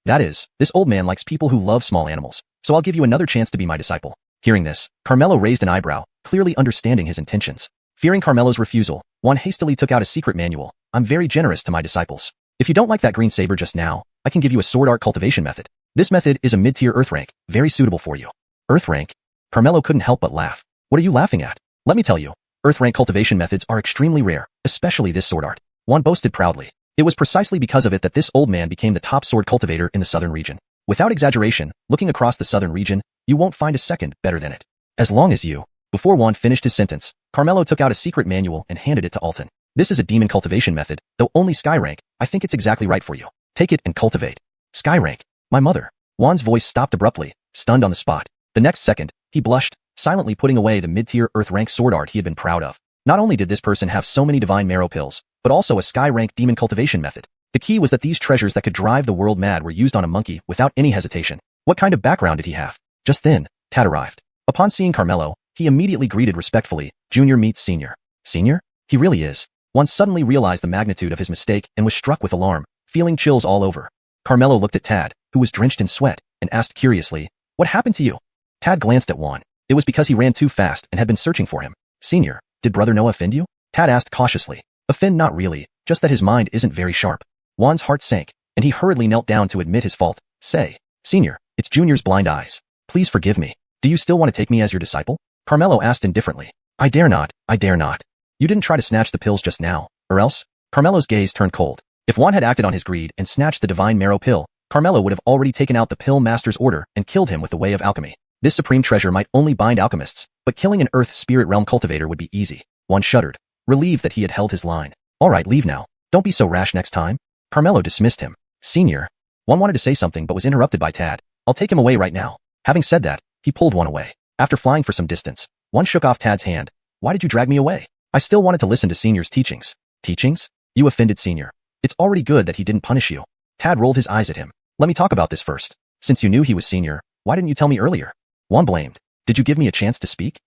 That is, this old man likes people who love small animals, so I'll give you another chance to be my disciple. Hearing this, Carmelo raised an eyebrow, clearly understanding his intentions. Fearing Carmelo's refusal, Juan hastily took out a secret manual. I'm very generous to my disciples. If you don't like that green saber just now, I can give you a sword art cultivation method. This method is a mid-tier earth rank, very suitable for you. Earth rank? Carmelo couldn't help but laugh. What are you laughing at? Let me tell you, earth rank cultivation methods are extremely rare, especially this sword art. Juan boasted proudly. It was precisely because of it that this old man became the top sword cultivator in the southern region. Without exaggeration, looking across the southern region, you won't find a second better than it. As long as you... Before Juan finished his sentence, Carmelo took out a secret manual and handed it to Alton. This is a demon cultivation method, though only sky rank. I think it's exactly right for you. Take it and cultivate. Sky rank. My mother. Juan's voice stopped abruptly, stunned on the spot. The next second, he blushed, silently putting away the mid-tier earth rank sword art he had been proud of. Not only did this person have so many divine marrow pills, but also a sky rank demon cultivation method. The key was that these treasures that could drive the world mad were used on a monkey without any hesitation. What kind of background did he have? Just then, Tad arrived. Upon seeing Carmelo, he immediately greeted respectfully, Junior meets Senior. Senior? He really is. Juan suddenly realized the magnitude of his mistake and was struck with alarm, feeling chills all over. Carmelo looked at Tad, who was drenched in sweat, and asked curiously, what happened to you? Tad glanced at Juan. It was because he ran too fast and had been searching for him. Senior, did Brother Noah offend you? Tad asked cautiously. Offend not really, just that his mind isn't very sharp. Juan's heart sank, and he hurriedly knelt down to admit his fault. Say, Senior, it's Junior's blind eyes. Please forgive me. Do you still want to take me as your disciple? Carmelo asked indifferently. I dare not. You didn't try to snatch the pills just now, or else? Carmelo's gaze turned cold. If Juan had acted on his greed and snatched the divine marrow pill, Carmelo would have already taken out the pill master's order and killed him with the way of alchemy. This supreme treasure might only bind alchemists, but killing an earth spirit realm cultivator would be easy. Juan shuddered, relieved that he had held his line. All right, leave now. Don't be so rash next time. Carmelo dismissed him. Senior. Juan wanted to say something but was interrupted by Tad. I'll take him away right now. Having said that, he pulled Juan away. After flying for some distance, Juan shook off Tad's hand. Why did you drag me away? I still wanted to listen to Senior's teachings. Teachings? You offended Senior. It's already good that he didn't punish you. Tad rolled his eyes at him. Let me talk about this first. Since you knew he was Senior, why didn't you tell me earlier? Juan blamed. Did you give me a chance to speak?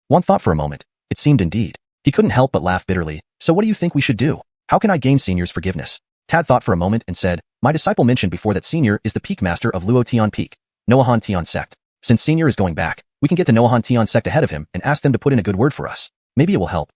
Juan thought for a moment. It seemed indeed. He couldn't help but laugh bitterly. So what do you think we should do? How can I gain Senior's forgiveness? Tad thought for a moment and said, my disciple mentioned before that Senior is the peak master of Luo Tian Peak, Noahan Tian sect. Since Senior is going back, we can get the Noahan Tian sect ahead of him and ask them to put in a good word for us. Maybe it will help.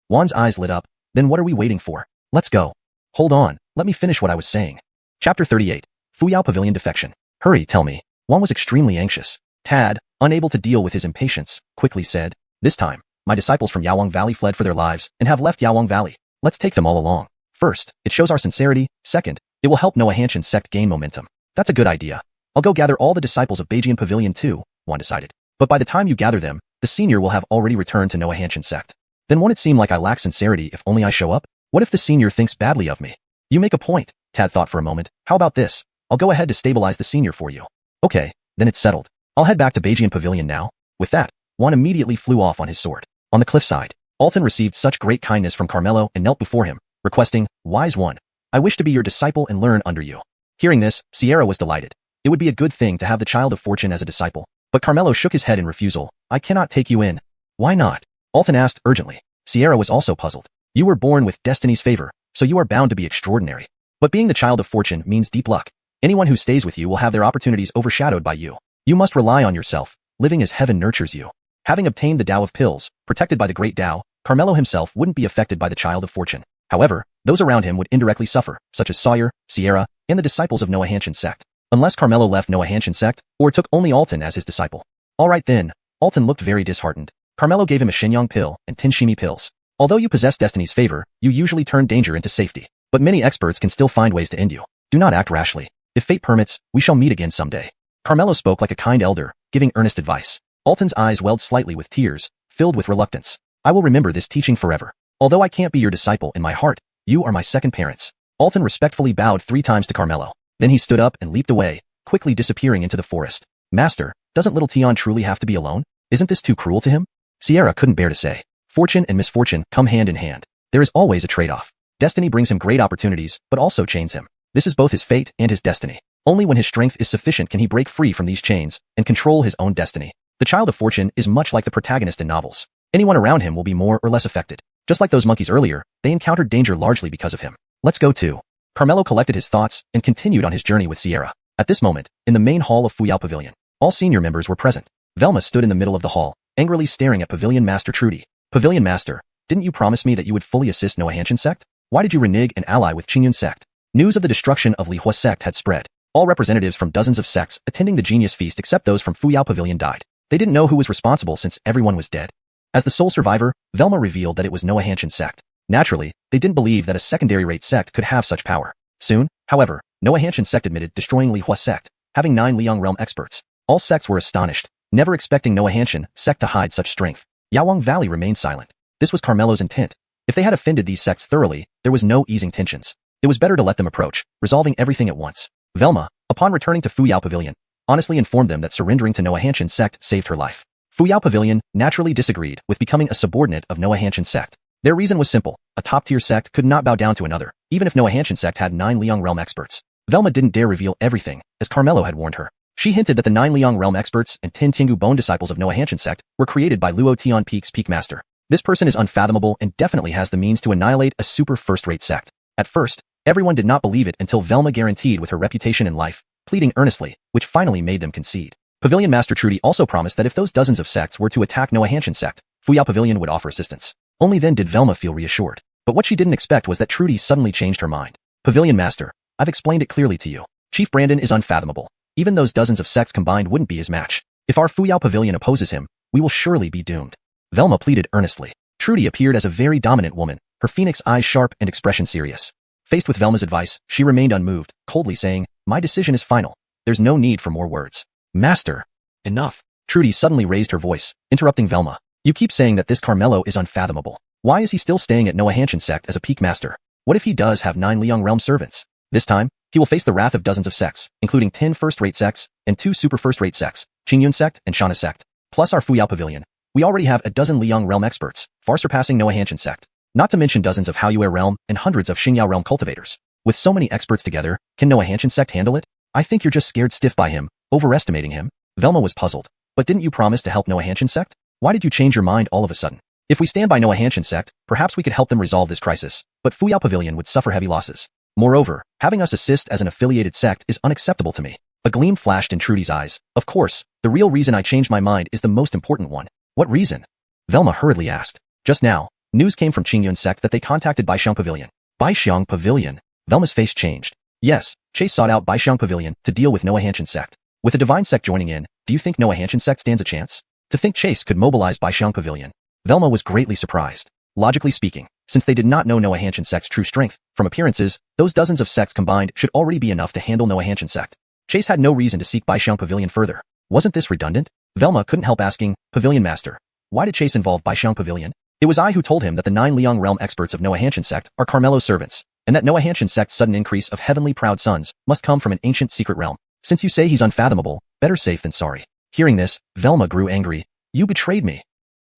Juan's eyes lit up. Then what are we waiting for? Let's go. Hold on, let me finish what I was saying. Chapter 38. Fuyao Pavilion Defection. Hurry, tell me. Juan was extremely anxious. Tad, unable to deal with his impatience, quickly said, this time, my disciples from Yawang Valley fled for their lives and have left Yawang Valley. Let's take them all along. First, it shows our sincerity. Second, it will help Noahanshan sect gain momentum. That's a good idea. I'll go gather all the disciples of Beijian Pavilion too, Juan decided. But by the time you gather them, the Senior will have already returned to Noahanshan sect. Then won't it seem like I lack sincerity if only I show up? What if the Senior thinks badly of me? You make a point, Tad thought for a moment. How about this? I'll go ahead to stabilize the Senior for you. Okay, then it's settled. I'll head back to Beijian Pavilion now. With that, Juan immediately flew off on his sword. On the cliffside, Alton received such great kindness from Carmelo and knelt before him, requesting, "Wise one, I wish to be your disciple and learn under you." Hearing this, Xianxia was delighted. It would be a good thing to have the child of fortune as a disciple. But Carmelo shook his head in refusal. "I cannot take you in." "Why not?" Alton asked urgently. Xianxia was also puzzled. "You were born with destiny's favor, so you are bound to be extraordinary. But being the child of fortune means deep luck. Anyone who stays with you will have their opportunities overshadowed by you. You must rely on yourself, living as heaven nurtures you." Having obtained the Tao of pills, protected by the great Tao, Carmelo himself wouldn't be affected by the child of fortune. However, those around him would indirectly suffer, such as Sawyer, Xianxia, and the disciples of Noah Hanshin's sect. Unless Carmelo left Noah Hanshin's sect, or took only Alton as his disciple. Alright then, Alton looked very disheartened. Carmelo gave him a Shenyang pill and 10 Shimi pills. Although you possess destiny's favor, you usually turn danger into safety. But many experts can still find ways to end you. Do not act rashly. If fate permits, we shall meet again someday. Carmelo spoke like a kind elder, giving earnest advice. Alton's eyes welled slightly with tears, filled with reluctance. "I will remember this teaching forever. Although I can't be your disciple in my heart, you are my second parents." Alton respectfully bowed 3 times to Carmelo. Then he stood up and leaped away, quickly disappearing into the forest. "Master, doesn't little Tion truly have to be alone? Isn't this too cruel to him?" Xianxia couldn't bear to say. Fortune and misfortune come hand in hand. There is always a trade-off. Destiny brings him great opportunities, but also chains him. This is both his fate and his destiny. Only when his strength is sufficient can he break free from these chains and control his own destiny. The child of fortune is much like the protagonist in novels. Anyone around him will be more or less affected. Just like those monkeys earlier, they encountered danger largely because of him. "Let's go too." Carmelo collected his thoughts and continued on his journey with Xianxia. At this moment, in the main hall of Fuyao Pavilion, all senior members were present. Velma stood in the middle of the hall, angrily staring at Pavilion Master Trudy. "Pavilion Master, didn't you promise me that you would fully assist Noah Hanshin sect? Why did you renege and ally with Qingyun sect?" News of the destruction of Lihua sect had spread. All representatives from dozens of sects attending the Genius Feast except those from Fuyao Pavilion died. They didn't know who was responsible since everyone was dead. As the sole survivor, Velma revealed that it was Noah Hanshin sect. Naturally, they didn't believe that a secondary-rate sect could have such power. Soon, however, Noah Hanshin sect admitted destroying Lihua sect, having 9 Liang realm experts. All sects were astonished, never expecting Noah Hanshin sect to hide such strength. Yawang Valley remained silent. This was Carmelo's intent. If they had offended these sects thoroughly, there was no easing tensions. It was better to let them approach, resolving everything at once. Velma, upon returning to Fuyao Pavilion, honestly informed them that surrendering to Noah Hanshin sect saved her life. Fuyao Pavilion naturally disagreed with becoming a subordinate of Noah Hanshin sect. Their reason was simple. A top-tier sect could not bow down to another, even if Noah Hanshin sect had 9 Liang realm experts. Velma didn't dare reveal everything, as Carmelo had warned her. She hinted that the 9 Liang realm experts and 10 Tengu bone disciples of Noah Hanshin sect were created by Luo Tian Peak's peak master. This person is unfathomable and definitely has the means to annihilate a super first-rate sect. At first, everyone did not believe it until Velma guaranteed with her reputation and life, pleading earnestly, which finally made them concede. Pavilion Master Trudy also promised that if those dozens of sects were to attack Noah Hanshin sect, Fuyao Pavilion would offer assistance. Only then did Velma feel reassured. But what she didn't expect was that Trudy suddenly changed her mind. "Pavilion Master, I've explained it clearly to you. Chief Brandon is unfathomable. Even those dozens of sects combined wouldn't be his match. If our Fuyao Pavilion opposes him, we will surely be doomed." Velma pleaded earnestly. Trudy appeared as a very dominant woman, her phoenix eyes sharp and expression serious. Faced with Velma's advice, she remained unmoved, coldly saying, "My decision is final. There's no need for more words." "Master." "Enough." Trudy suddenly raised her voice, interrupting Velma. "You keep saying that this Carmelo is unfathomable. Why is he still staying at Noah Hanshin sect as a peak master? What if he does have 9 Liang realm servants? This time, he will face the wrath of dozens of sects, including 10 first-rate sects and 2 super first-rate sects, Qingyun sect and Shana sect. Plus our Fuyao Pavilion. We already have a dozen Liang realm experts, far surpassing Noah Hanshin sect. Not to mention dozens of Haoyue realm and hundreds of Xingyao realm cultivators. With so many experts together, can Noah Hanshin sect handle it? I think you're just scared stiff by him, overestimating him." Velma was puzzled. "But didn't you promise to help Noah Hanshin sect? Why did you change your mind all of a sudden? If we stand by Noah Hanshin sect, perhaps we could help them resolve this crisis, but Fuyao Pavilion would suffer heavy losses. Moreover, having us assist as an affiliated sect is unacceptable to me." A gleam flashed in Trudy's eyes. "Of course, the real reason I changed my mind is the most important one." "What reason?" Velma hurriedly asked. "Just now, news came from Qingyun sect that they contacted Baixiang Pavilion." "Baixiang Pavilion?" Velma's face changed. "Yes, Chase sought out Baixiang Pavilion to deal with Noah Hanshin sect. With the Divine sect joining in, do you think Noah Hanshin sect stands a chance? To think Chase could mobilize Baixiang Pavilion." Velma was greatly surprised. Logically speaking, since they did not know Noah Hanshin sect's true strength, from appearances, those dozens of sects combined should already be enough to handle Noah Hanshin sect. Chase had no reason to seek Baixiang Pavilion further. Wasn't this redundant? Velma couldn't help asking, "Pavilion Master, why did Chase involve Baixiang Pavilion?" It was I who told him that the 9 Liang realm experts of Noah Hanshin sect are Carmelo's servants, and that Noah Hanshin sect's sudden increase of heavenly proud sons must come from an ancient secret realm. Since you say he's unfathomable, better safe than sorry. Hearing this, Velma grew angry. "You betrayed me."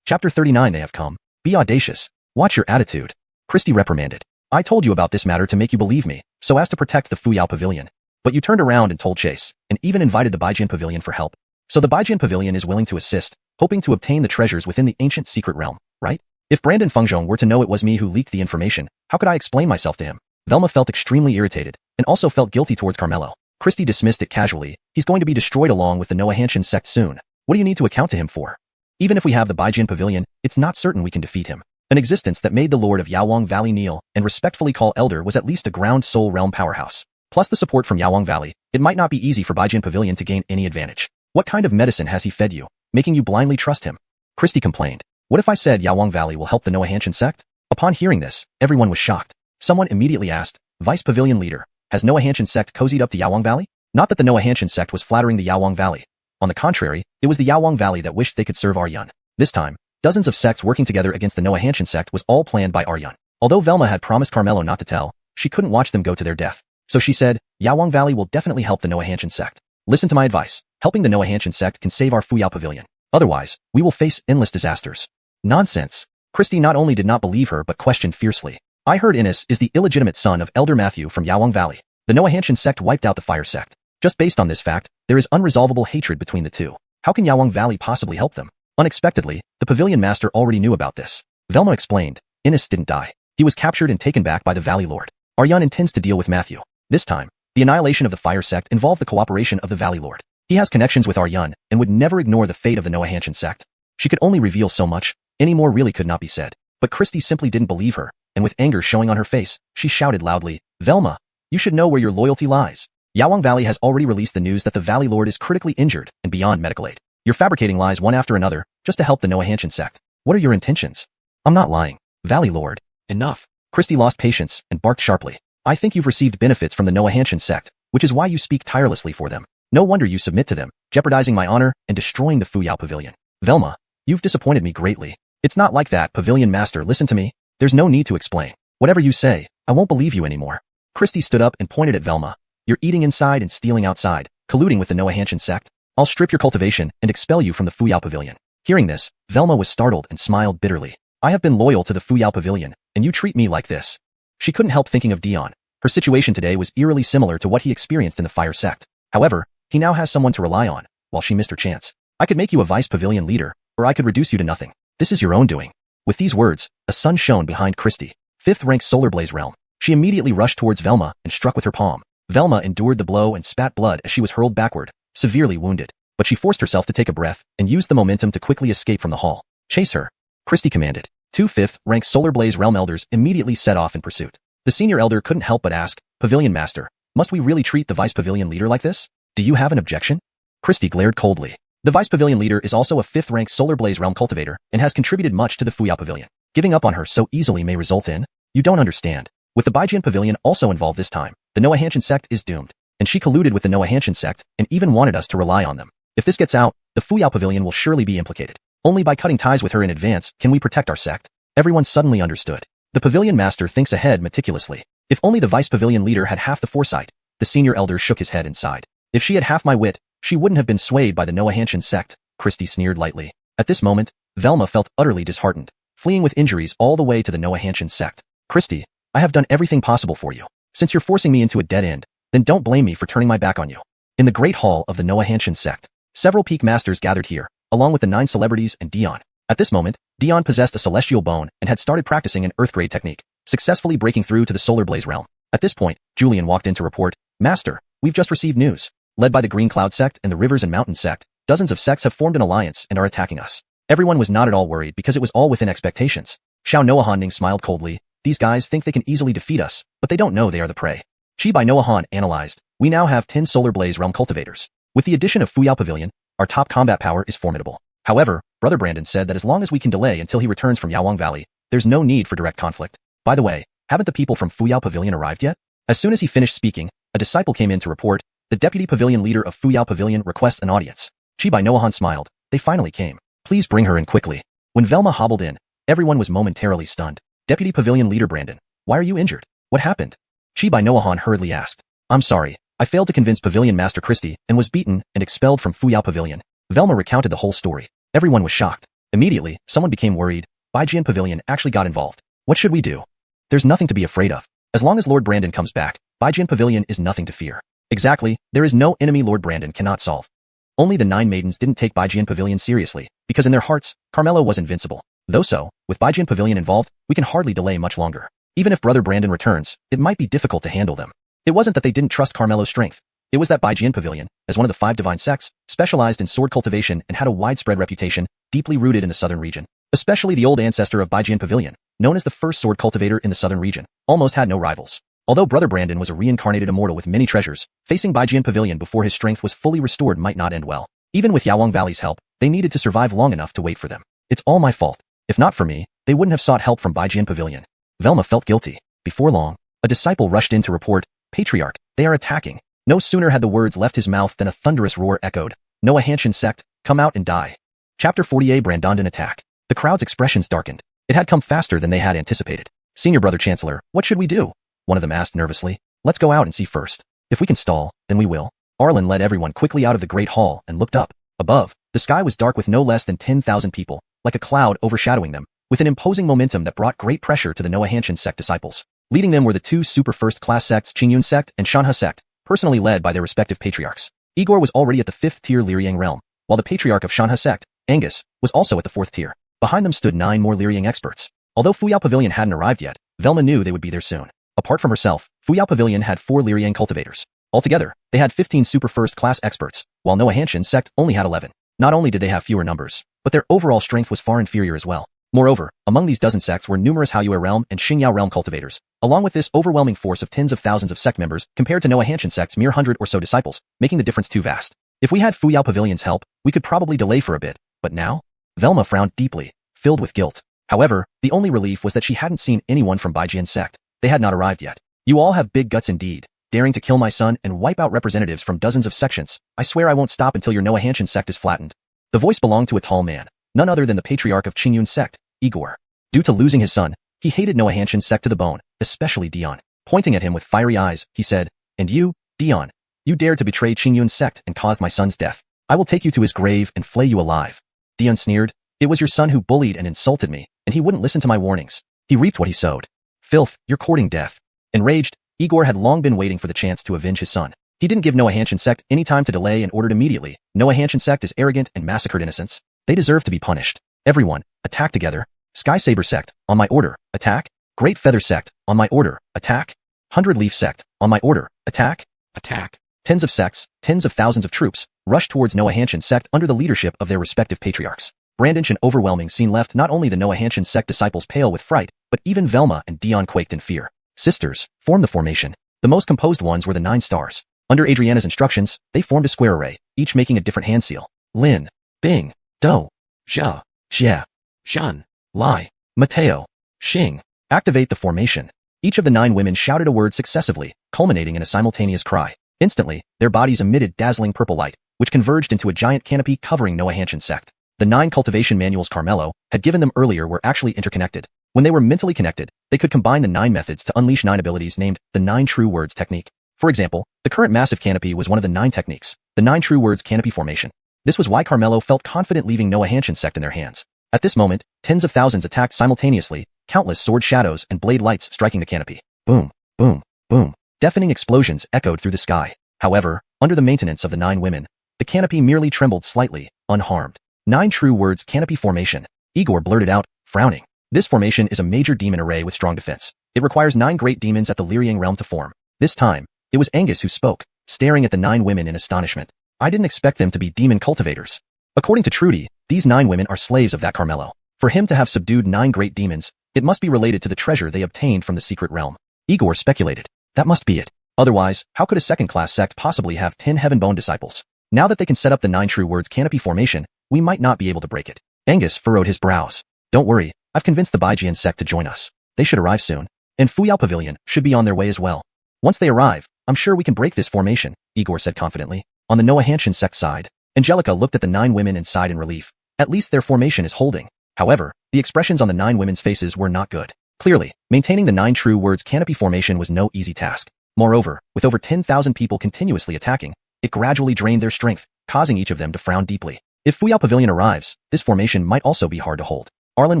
Chapter 39. They have come. Be audacious. Watch your attitude. Christy reprimanded. I told you about this matter to make you believe me, so as to protect the Fuyao Pavilion. But you turned around and told Chase, and even invited the Baijin Pavilion for help. So the Baijin Pavilion is willing to assist, hoping to obtain the treasures within the ancient secret realm, right? If Brandon Fengzhong were to know it was me who leaked the information, how could I explain myself to him? Velma felt extremely irritated, and also felt guilty towards Carmelo. Christy dismissed it casually. He's going to be destroyed along with the Noah Hanshin sect soon. What do you need to account to him for? Even if we have the Baijin Pavilion, it's not certain we can defeat him. An existence that made the Lord of Yawang Valley kneel and respectfully call Elder was at least a ground soul realm powerhouse. Plus the support from Yawang Valley, it might not be easy for Baijin Pavilion to gain any advantage. What kind of medicine has he fed you, making you blindly trust him? Christy complained. What if I said Yawang Valley will help the Noah Hanshin sect? Upon hearing this, everyone was shocked. Someone immediately asked, Vice Pavilion Leader, has Noah Hanshin sect cozied up to Yawang Valley? Not that the Noah Hanshin sect was flattering the Yawang Valley. On the contrary, it was the Yawang Valley that wished they could serve Aryun. This time, dozens of sects working together against the Noah Hanshin sect was all planned by Aryun. Although Velma had promised Carmelo not to tell, she couldn't watch them go to their death. So she said, Yawang Valley will definitely help the Noah Hanshin sect. Listen to my advice. Helping the Noah Hanshin sect can save our Fuyao Pavilion. Otherwise, we will face endless disasters. Nonsense. Christy not only did not believe her but questioned fiercely. I heard Innes is the illegitimate son of Elder Matthew from Yawang Valley. The Noah Hanshin sect wiped out the Fire sect. Just based on this fact, there is unresolvable hatred between the two. How can Yawang Valley possibly help them? Unexpectedly, the Pavilion Master already knew about this. Velma explained, Innes didn't die. He was captured and taken back by the Valley Lord. Aryun intends to deal with Matthew. This time, the annihilation of the Fire sect involved the cooperation of the Valley Lord. He has connections with Aryun and would never ignore the fate of the Noah Hanshin sect. She could only reveal so much. Any more really could not be said. But Christy simply didn't believe her, and with anger showing on her face, she shouted loudly, Velma, you should know where your loyalty lies. Yawang Valley has already released the news that the Valley Lord is critically injured and beyond medical aid. You're fabricating lies one after another, just to help the Noah Hanshin sect. What are your intentions? I'm not lying. Valley Lord. Enough. Christy lost patience and barked sharply. I think you've received benefits from the Noah Hanshin sect, which is why you speak tirelessly for them. No wonder you submit to them, jeopardizing my honor and destroying the Fuyao Pavilion. Velma, you've disappointed me greatly. It's not like that, Pavilion Master, listen to me. There's no need to explain. Whatever you say, I won't believe you anymore. Christy stood up and pointed at Velma. You're eating inside and stealing outside, colluding with the Noah Hanshin sect. I'll strip your cultivation and expel you from the Fuyao Pavilion. Hearing this, Velma was startled and smiled bitterly. I have been loyal to the Fuyao Pavilion, and you treat me like this. She couldn't help thinking of Dion. Her situation today was eerily similar to what he experienced in the Fire sect. However, he now has someone to rely on, while she missed her chance. I could make you a Vice Pavilion Leader, or I could reduce you to nothing. This is your own doing. With these words, a sun shone behind Christy. 5th-ranked Solar Blaze realm. She immediately rushed towards Velma and struck with her palm. Velma endured the blow and spat blood as she was hurled backward, severely wounded. But she forced herself to take a breath and used the momentum to quickly escape from the hall. Chase her. Christy commanded. 2 5th-ranked Solar Blaze realm elders immediately set off in pursuit. The senior elder couldn't help but ask, Pavilion Master, must we really treat the Vice Pavilion Leader like this? Do you have an objection? Christy glared coldly. The Vice Pavilion Leader is also a 5th-ranked Solar Blaze realm cultivator and has contributed much to the Fuyao Pavilion. Giving up on her so easily may result in... You don't understand. With the Baijin Pavilion also involved this time, the Noah Hanshin sect is doomed. And she colluded with the Noah Hanshin sect and even wanted us to rely on them. If this gets out, the Fuyao Pavilion will surely be implicated. Only by cutting ties with her in advance can we protect our sect. Everyone suddenly understood. The Pavilion Master thinks ahead meticulously. If only the Vice Pavilion Leader had half the foresight. The senior elder shook his head and sighed. If she had half my wit, she wouldn't have been swayed by the Noah Hanshin sect. Christy sneered lightly. At this moment, Velma felt utterly disheartened, fleeing with injuries all the way to the Noah Hanshin sect. Christy, I have done everything possible for you. Since you're forcing me into a dead end, then don't blame me for turning my back on you. In the Great Hall of the Noah Hanshin sect, several peak masters gathered here, along with the 9 celebrities and Dion. At this moment, Dion possessed a celestial bone and had started practicing an Earthgrade technique, successfully breaking through to the Solar Blaze realm. At this point, Julian walked in to report, Master, we've just received news. Led by the Green Cloud sect and the Rivers and Mountains sect, dozens of sects have formed an alliance and are attacking us. Everyone was not at all worried because it was all within expectations. Xiao Noahaning smiled coldly. These guys think they can easily defeat us, but they don't know they are the prey. Chi by Noahan analyzed. We now have 10 Solar Blaze realm cultivators. With the addition of Fuyao Pavilion, our top combat power is formidable. However, Brother Brandon said that as long as we can delay until he returns from Yawang Valley, there's no need for direct conflict. By the way, haven't the people from Fuyao Pavilion arrived yet? As soon as he finished speaking, a disciple came in to report, the Deputy Pavilion Leader of Fuyao Pavilion requests an audience. Chi by Noahan smiled. They finally came. Please bring her in quickly. When Velma hobbled in, everyone was momentarily stunned. Deputy Pavilion Leader Brandon, why are you injured? What happened? Chi by Noahan hurriedly asked. I'm sorry, I failed to convince Pavilion Master Christy and was beaten and expelled from Fuyao Pavilion. Velma recounted the whole story. Everyone was shocked. Immediately, someone became worried. Baijian Pavilion actually got involved. What should we do? There's nothing to be afraid of. As long as Lord Brandon comes back, Baijian Pavilion is nothing to fear. Exactly, there is no enemy Lord Brandon cannot solve. Only the 9 maidens didn't take Baijian Pavilion seriously, because in their hearts, Carmelo was invincible. Though so, with Baijian Pavilion involved, we can hardly delay much longer. Even if Brother Brandon returns, it might be difficult to handle them. It wasn't that they didn't trust Carmelo's strength. It was that Baijian Pavilion, as one of the 5 divine sects, specialized in sword cultivation and had a widespread reputation, deeply rooted in the southern region. Especially the old ancestor of Baijian Pavilion, known as the first sword cultivator in the southern region, almost had no rivals. Although Brother Brandon was a reincarnated immortal with many treasures, facing Baijian Pavilion before his strength was fully restored might not end well. Even with Yawang Valley's help, they needed to survive long enough to wait for them. It's all my fault. If not for me, they wouldn't have sought help from Baijian Pavilion. Velma felt guilty. Before long, a disciple rushed in to report, Patriarch, they are attacking. No sooner had the words left his mouth than a thunderous roar echoed. Noah Hanshin sect, come out and die. Chapter 48 Brandondan attack. The crowd's expressions darkened. It had come faster than they had anticipated. Senior Brother Chancellor, what should we do? One of them asked nervously. Let's go out and see first. If we can stall, then we will. Arlen led everyone quickly out of the great hall and looked up. Above, the sky was dark with no less than 10,000 people, like a cloud overshadowing them, with an imposing momentum that brought great pressure to the Noah Hanshin sect disciples. Leading them were the 2 super first-class sects Qingyun sect and Xianxia sect, personally led by their respective patriarchs. Igor was already at the 5th tier Liryang realm, while the patriarch of Xianxia sect, Angus, was also at the 4th tier. Behind them stood 9 more Liryang experts. Although Fuyao Pavilion hadn't arrived yet, Velma knew they would be there soon. Apart from herself, Fuyao Pavilion had 4 Liryang cultivators. Altogether, they had 15 super first-class experts, while Noah Hanshin sect only had 11. Not only did they have fewer numbers, but their overall strength was far inferior as well. Moreover, among these dozen sects were numerous Haoyue realm and Xingyao realm cultivators, along with this overwhelming force of tens of thousands of sect members compared to Noah Hanshin sect's mere 100 or so disciples, making the difference too vast. If we had Fuyao Pavilion's help, we could probably delay for a bit, but now? Velma frowned deeply, filled with guilt. However, the only relief was that she hadn't seen anyone from Baijian sect. They had not arrived yet. You all have big guts indeed, daring to kill my son and wipe out representatives from dozens of sections. I swear I won't stop until your Noah Hanshin sect is flattened. The voice belonged to a tall man, none other than the patriarch of Qingyun sect, Igor. Due to losing his son, he hated Noah Hanshin sect to the bone, especially Dion. Pointing at him with fiery eyes, he said, and you, Dion, you dared to betray Qingyun sect and caused my son's death. I will take you to his grave and flay you alive. Dion sneered, it was your son who bullied and insulted me, and he wouldn't listen to my warnings. He reaped what he sowed. Filth, you're courting death. Enraged, Igor had long been waiting for the chance to avenge his son. He didn't give Noah Hanshin sect any time to delay and ordered immediately. Noah Hanshin sect is arrogant and massacred innocents. They deserve to be punished. Everyone, attack together. Sky Saber sect, on my order, attack. Great Feather sect, on my order, attack. 100 Leaf sect, on my order, attack. Attack. Tens of sects, tens of thousands of troops, rushed towards Noah Hanshin sect under the leadership of their respective patriarchs. Brandon's an overwhelming scene left not only the Noah Hanshin sect disciples pale with fright, but even Velma and Dion quaked in fear. Sisters, form the formation. The most composed ones were the 9 stars. Under Adriana's instructions, they formed a square array, each making a different hand seal. Lin, Bing, Do, Xia, Xia, Shan, Lai, Mateo, Xing. Activate the formation. Each of the 9 women shouted a word successively, culminating in a simultaneous cry. Instantly, their bodies emitted dazzling purple light, which converged into a giant canopy covering Noah Hanshin sect. The 9 cultivation manuals Carmelo had given them earlier were actually interconnected. When they were mentally connected, they could combine the 9 methods to unleash 9 abilities named the 9 True Words technique. For example, the current massive canopy was one of the 9 techniques, the 9 True Words canopy formation. This was why Carmelo felt confident leaving Noah Hanshin sect in their hands. At this moment, tens of thousands attacked simultaneously, countless sword shadows and blade lights striking the canopy. Boom, boom, boom. Deafening explosions echoed through the sky. However, under the maintenance of the 9 women, the canopy merely trembled slightly, unharmed. 9 True Words canopy formation. Igor blurted out, frowning. This formation is a major demon array with strong defense. It requires 9 great demons at the Liryang realm to form. This time, it was Angus who spoke, staring at the 9 women in astonishment. I didn't expect them to be demon cultivators. According to Trudy, these 9 women are slaves of that Carmelo. For him to have subdued 9 great demons, it must be related to the treasure they obtained from the secret realm. Igor speculated. That must be it. Otherwise, how could a second-class sect possibly have 10 Heavenbone disciples? Now that they can set up the 9 True Words canopy formation, we might not be able to break it. Angus furrowed his brows. Don't worry, I've convinced the Baijian sect to join us. They should arrive soon. And Fuyao Pavilion should be on their way as well. Once they arrive, I'm sure we can break this formation, Igor said confidently. On the Noah Hanshin sect side, Angelica looked at the 9 women and sighed in relief. At least their formation is holding. However, the expressions on the 9 women's faces were not good. Clearly, maintaining the 9 True Words canopy formation was no easy task. Moreover, with over 10,000 people continuously attacking, it gradually drained their strength, causing each of them to frown deeply. If Fuyao Pavilion arrives, this formation might also be hard to hold. Arlen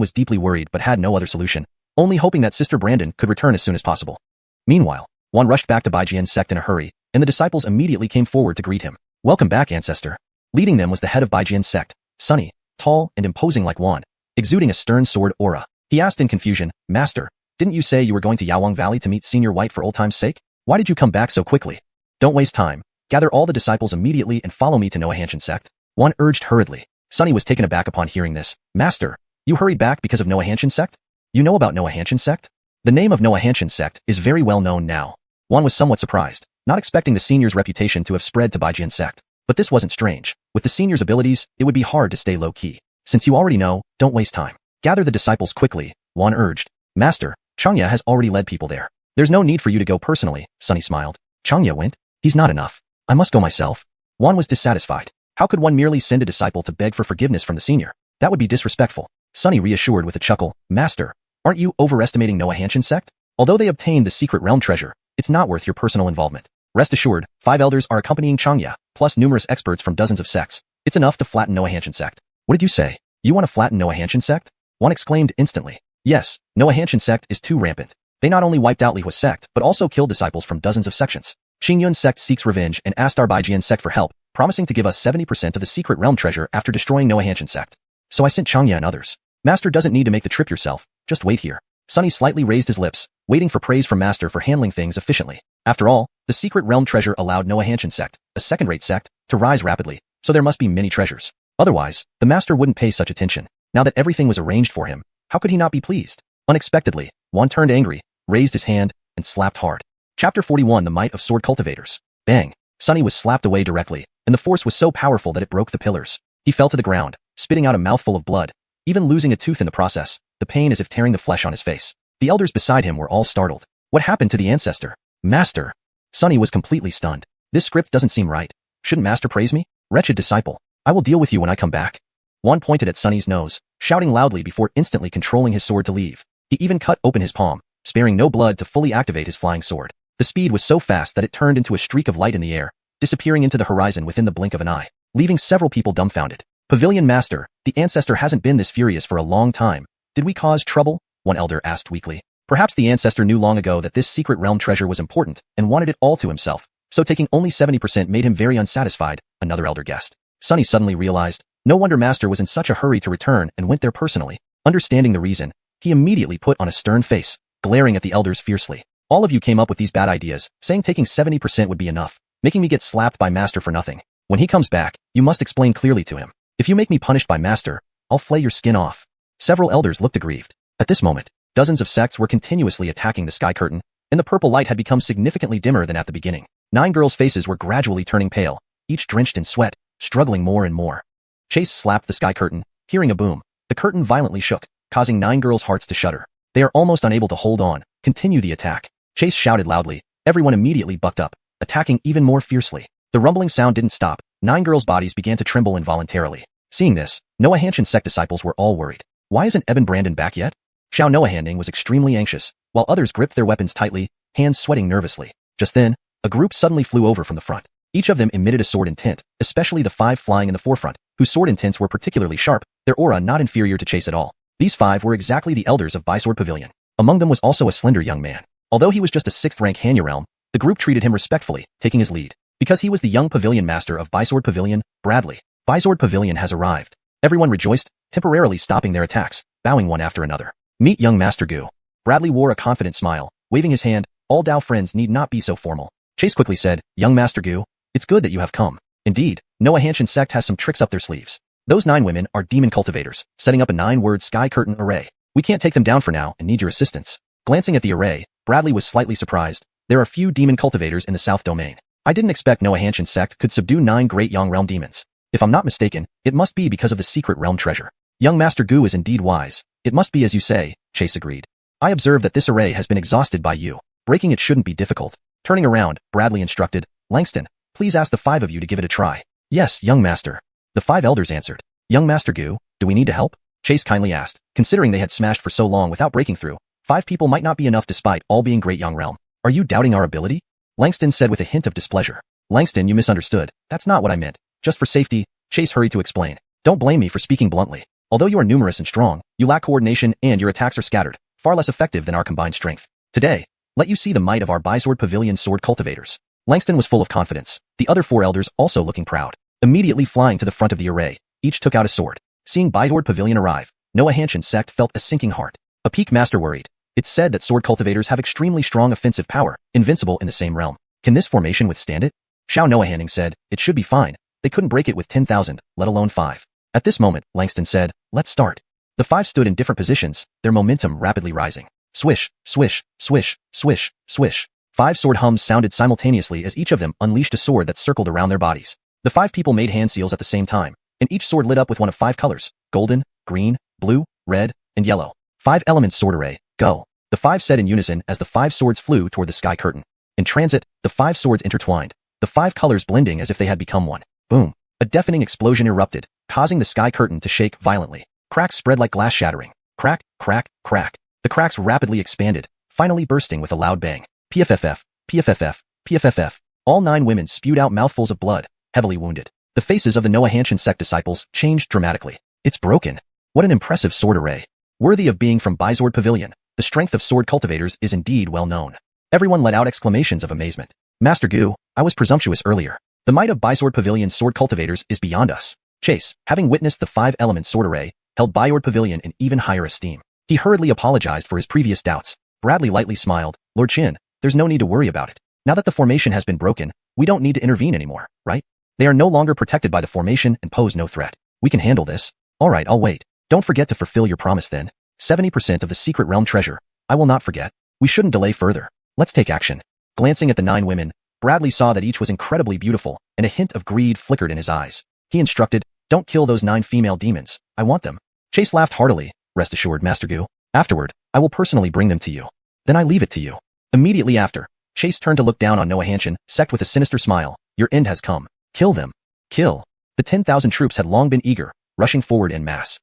was deeply worried but had no other solution, only hoping that Sister Brandon could return as soon as possible. Meanwhile, Juan rushed back to Baijian's sect in a hurry, and the disciples immediately came forward to greet him. Welcome back, Ancestor. Leading them was the head of Baijian's sect, Sunny, tall and imposing like Juan, exuding a stern sword aura. He asked in confusion, Master, didn't you say you were going to Yawang Valley to meet Senior White for old time's sake? Why did you come back so quickly? Don't waste time. Gather all the disciples immediately and follow me to Noahanshan sect. Juan urged hurriedly. Sunny was taken aback upon hearing this. Master, you hurried back because of Noahanshan sect? You know about Noahanshan sect? The name of Noahanshan sect is very well known now. Juan was somewhat surprised, not expecting the senior's reputation to have spread to Baijian sect. But this wasn't strange. With the senior's abilities, it would be hard to stay low-key. Since you already know, don't waste time. Gather the disciples quickly, Juan urged. Master, Xianxia has already led people there. There's no need for you to go personally, Sunny smiled. Xianxia went? He's not enough. I must go myself. Juan was dissatisfied. How could one merely send a disciple to beg for forgiveness from the senior? That would be disrespectful. Sunny reassured with a chuckle. Master, aren't you overestimating Noahanshan sect? Although they obtained the secret realm treasure, it's not worth your personal involvement. Rest assured, 5 elders are accompanying Xianxia, plus numerous experts from dozens of sects. It's enough to flatten Noahanshan sect. What did you say? You want to flatten Noahanshan sect? Juan exclaimed instantly. Yes, Noahanshan sect is too rampant. They not only wiped out Lihua's sect, but also killed disciples from dozens of sections. Xingyun's sect seeks revenge and asked our Baijian sect for help, promising to give us 70% of the secret realm treasure after destroying Noahanshan sect. So I sent Xianxia and others. Master doesn't need to make the trip yourself, just wait here. Sunny slightly raised his lips, waiting for praise from Master for handling things efficiently. After all, the secret realm treasure allowed Noahanshan sect, a second-rate sect, to rise rapidly, so there must be many treasures. Otherwise, the Master wouldn't pay such attention. Now that everything was arranged for him, how could he not be pleased? Unexpectedly, Juan turned angry, raised his hand, and slapped hard. Chapter 41 The Might of Sword Cultivators. Bang! Sunny was slapped away directly, and the force was so powerful that it broke the pillars. He fell to the ground, spitting out a mouthful of blood, even losing a tooth in the process, the pain as if tearing the flesh on his face. The elders beside him were all startled. What happened to the ancestor? Master! Sunny was completely stunned. This script doesn't seem right. Shouldn't Master praise me? Wretched disciple. I will deal with you when I come back. Juan pointed at Sunny's nose, shouting loudly before instantly controlling his sword to leave. He even cut open his palm, sparing no blood to fully activate his flying sword. The speed was so fast that it turned into a streak of light in the air, disappearing into the horizon within the blink of an eye, leaving several people dumbfounded. Pavilion Master, the ancestor hasn't been this furious for a long time. Did we cause trouble? One elder asked weakly. Perhaps the ancestor knew long ago that this secret realm treasure was important and wanted it all to himself, so taking only 70% made him very unsatisfied, another elder guessed. Sunny suddenly realized, no wonder Master was in such a hurry to return and went there personally. Understanding the reason, he immediately put on a stern face, glaring at the elders fiercely. All of you came up with these bad ideas, saying taking 70% would be enough, making me get slapped by Master for nothing. When he comes back, you must explain clearly to him. If you make me punished by Master, I'll flay your skin off. Several elders looked aggrieved. At this moment, dozens of sects were continuously attacking the sky curtain, and the purple light had become significantly dimmer than at the beginning. 9 girls' faces were gradually turning pale, each drenched in sweat, struggling more and more. Chase slapped the sky curtain, hearing a boom. The curtain violently shook, causing 9 girls' hearts to shudder. They are almost unable to hold on. Continue the attack. Chase shouted loudly. Everyone immediately bucked up, attacking even more fiercely. The rumbling sound didn't stop. 9 girls' bodies began to tremble involuntarily. Seeing this, Noahanshan sect disciples were all worried. Why isn't Eben Brandon back yet? Xiao Noahanding was extremely anxious, while others gripped their weapons tightly, hands sweating nervously. Just then, a group suddenly flew over from the front. Each of them emitted a sword intent, especially the 5 flying in the forefront, whose sword intents were particularly sharp, their aura not inferior to Chase at all. These 5 were exactly the elders of Bisword Pavilion. Among them was also a slender young man. Although he was just a 6th-rank Hanya realm, the group treated him respectfully, taking his lead. Because he was the young pavilion master of Bisword Pavilion, Bradley. Bisword Pavilion has arrived. Everyone rejoiced, temporarily stopping their attacks, bowing one after another. Meet young Master Gu. Bradley wore a confident smile, waving his hand. All Dao friends need not be so formal. Chase quickly said, Young Master Gu, it's good that you have come. Indeed, Noahanshan sect has some tricks up their sleeves. Those 9 women are demon cultivators, setting up a 9-word sky curtain array. We can't take them down for now and need your assistance. Glancing at the array, Bradley was slightly surprised. There are few demon cultivators in the South Domain. I didn't expect Noahanshan sect could subdue 9 great Yang realm demons. If I'm not mistaken, it must be because of the secret realm treasure. Young Master Gu is indeed wise. It must be as you say, Chase agreed. I observe that this array has been exhausted by you. Breaking it shouldn't be difficult. Turning around, Bradley instructed, Langston, please ask the 5 of you to give it a try. Yes, young master. The 5 elders answered. Young Master Gu, do we need to help? Chase kindly asked. Considering they had smashed for so long without breaking through, 5 people might not be enough despite all being great Yang realm. Are you doubting our ability? Langston said with a hint of displeasure. Langston, you misunderstood. That's not what I meant. Just for safety, Chase hurried to explain. Don't blame me for speaking bluntly. Although you are numerous and strong, you lack coordination and your attacks are scattered, far less effective than our combined strength. Today, let you see the might of our Bisword Pavilion sword cultivators. Langston was full of confidence, the other 4 elders also looking proud. Immediately flying to the front of the array, each took out a sword. Seeing Bisword Pavilion arrive, Xianxia's sect felt a sinking heart. A peak master worried. It's said that sword cultivators have extremely strong offensive power, invincible in the same realm. Can this formation withstand it? Xianxia said, it should be fine. They couldn't break it with 10,000, let alone 5. At this moment, Langston said, let's start. The 5 stood in different positions, their momentum rapidly rising. Swish, swish, swish, swish, swish. 5 sword hums sounded simultaneously as each of them unleashed a sword that circled around their bodies. The 5 people made hand seals at the same time, and each sword lit up with one of 5 colors: golden, green, blue, red, and yellow. 5 elements sword array, go. The 5 said in unison as the 5 swords flew toward the sky curtain. In transit, the 5 swords intertwined, the 5 colors blending as if they had become one. Boom. A deafening explosion erupted, causing the sky curtain to shake violently. Cracks spread like glass shattering. Crack, crack, crack. The cracks rapidly expanded, finally bursting with a loud bang. PFFF, PFFF, PFFF. All 9 women spewed out mouthfuls of blood, heavily wounded. The faces of the Xianxia sect disciples changed dramatically. It's broken. What an impressive sword array. Worthy of being from Bisword Pavilion, the strength of sword cultivators is indeed well known. Everyone let out exclamations of amazement. Master Gu, I was presumptuous earlier. The might of Bisword Pavilion's sword cultivators is beyond us. Chase, having witnessed the 5-element sword array, held Bisword Pavilion in even higher esteem. He hurriedly apologized for his previous doubts. Bradley lightly smiled. Lord Qin, there's no need to worry about it. Now that the formation has been broken, we don't need to intervene anymore, right? They are no longer protected by the formation and pose no threat. We can handle this. Alright, I'll wait. Don't forget to fulfill your promise then. 70% of the secret realm treasure. I will not forget. We shouldn't delay further. Let's take action. Glancing at the 9 women, Bradley saw that each was incredibly beautiful, and a hint of greed flickered in his eyes. He instructed, don't kill those 9 female demons. I want them. Chase laughed heartily. Rest assured, Master Gu. Afterward, I will personally bring them to you. Then I leave it to you. Immediately after, Chase turned to look down on Xianxia sect with a sinister smile. Your end has come. Kill them. Kill. The 10,000 troops had long been eager, rushing forward en masse.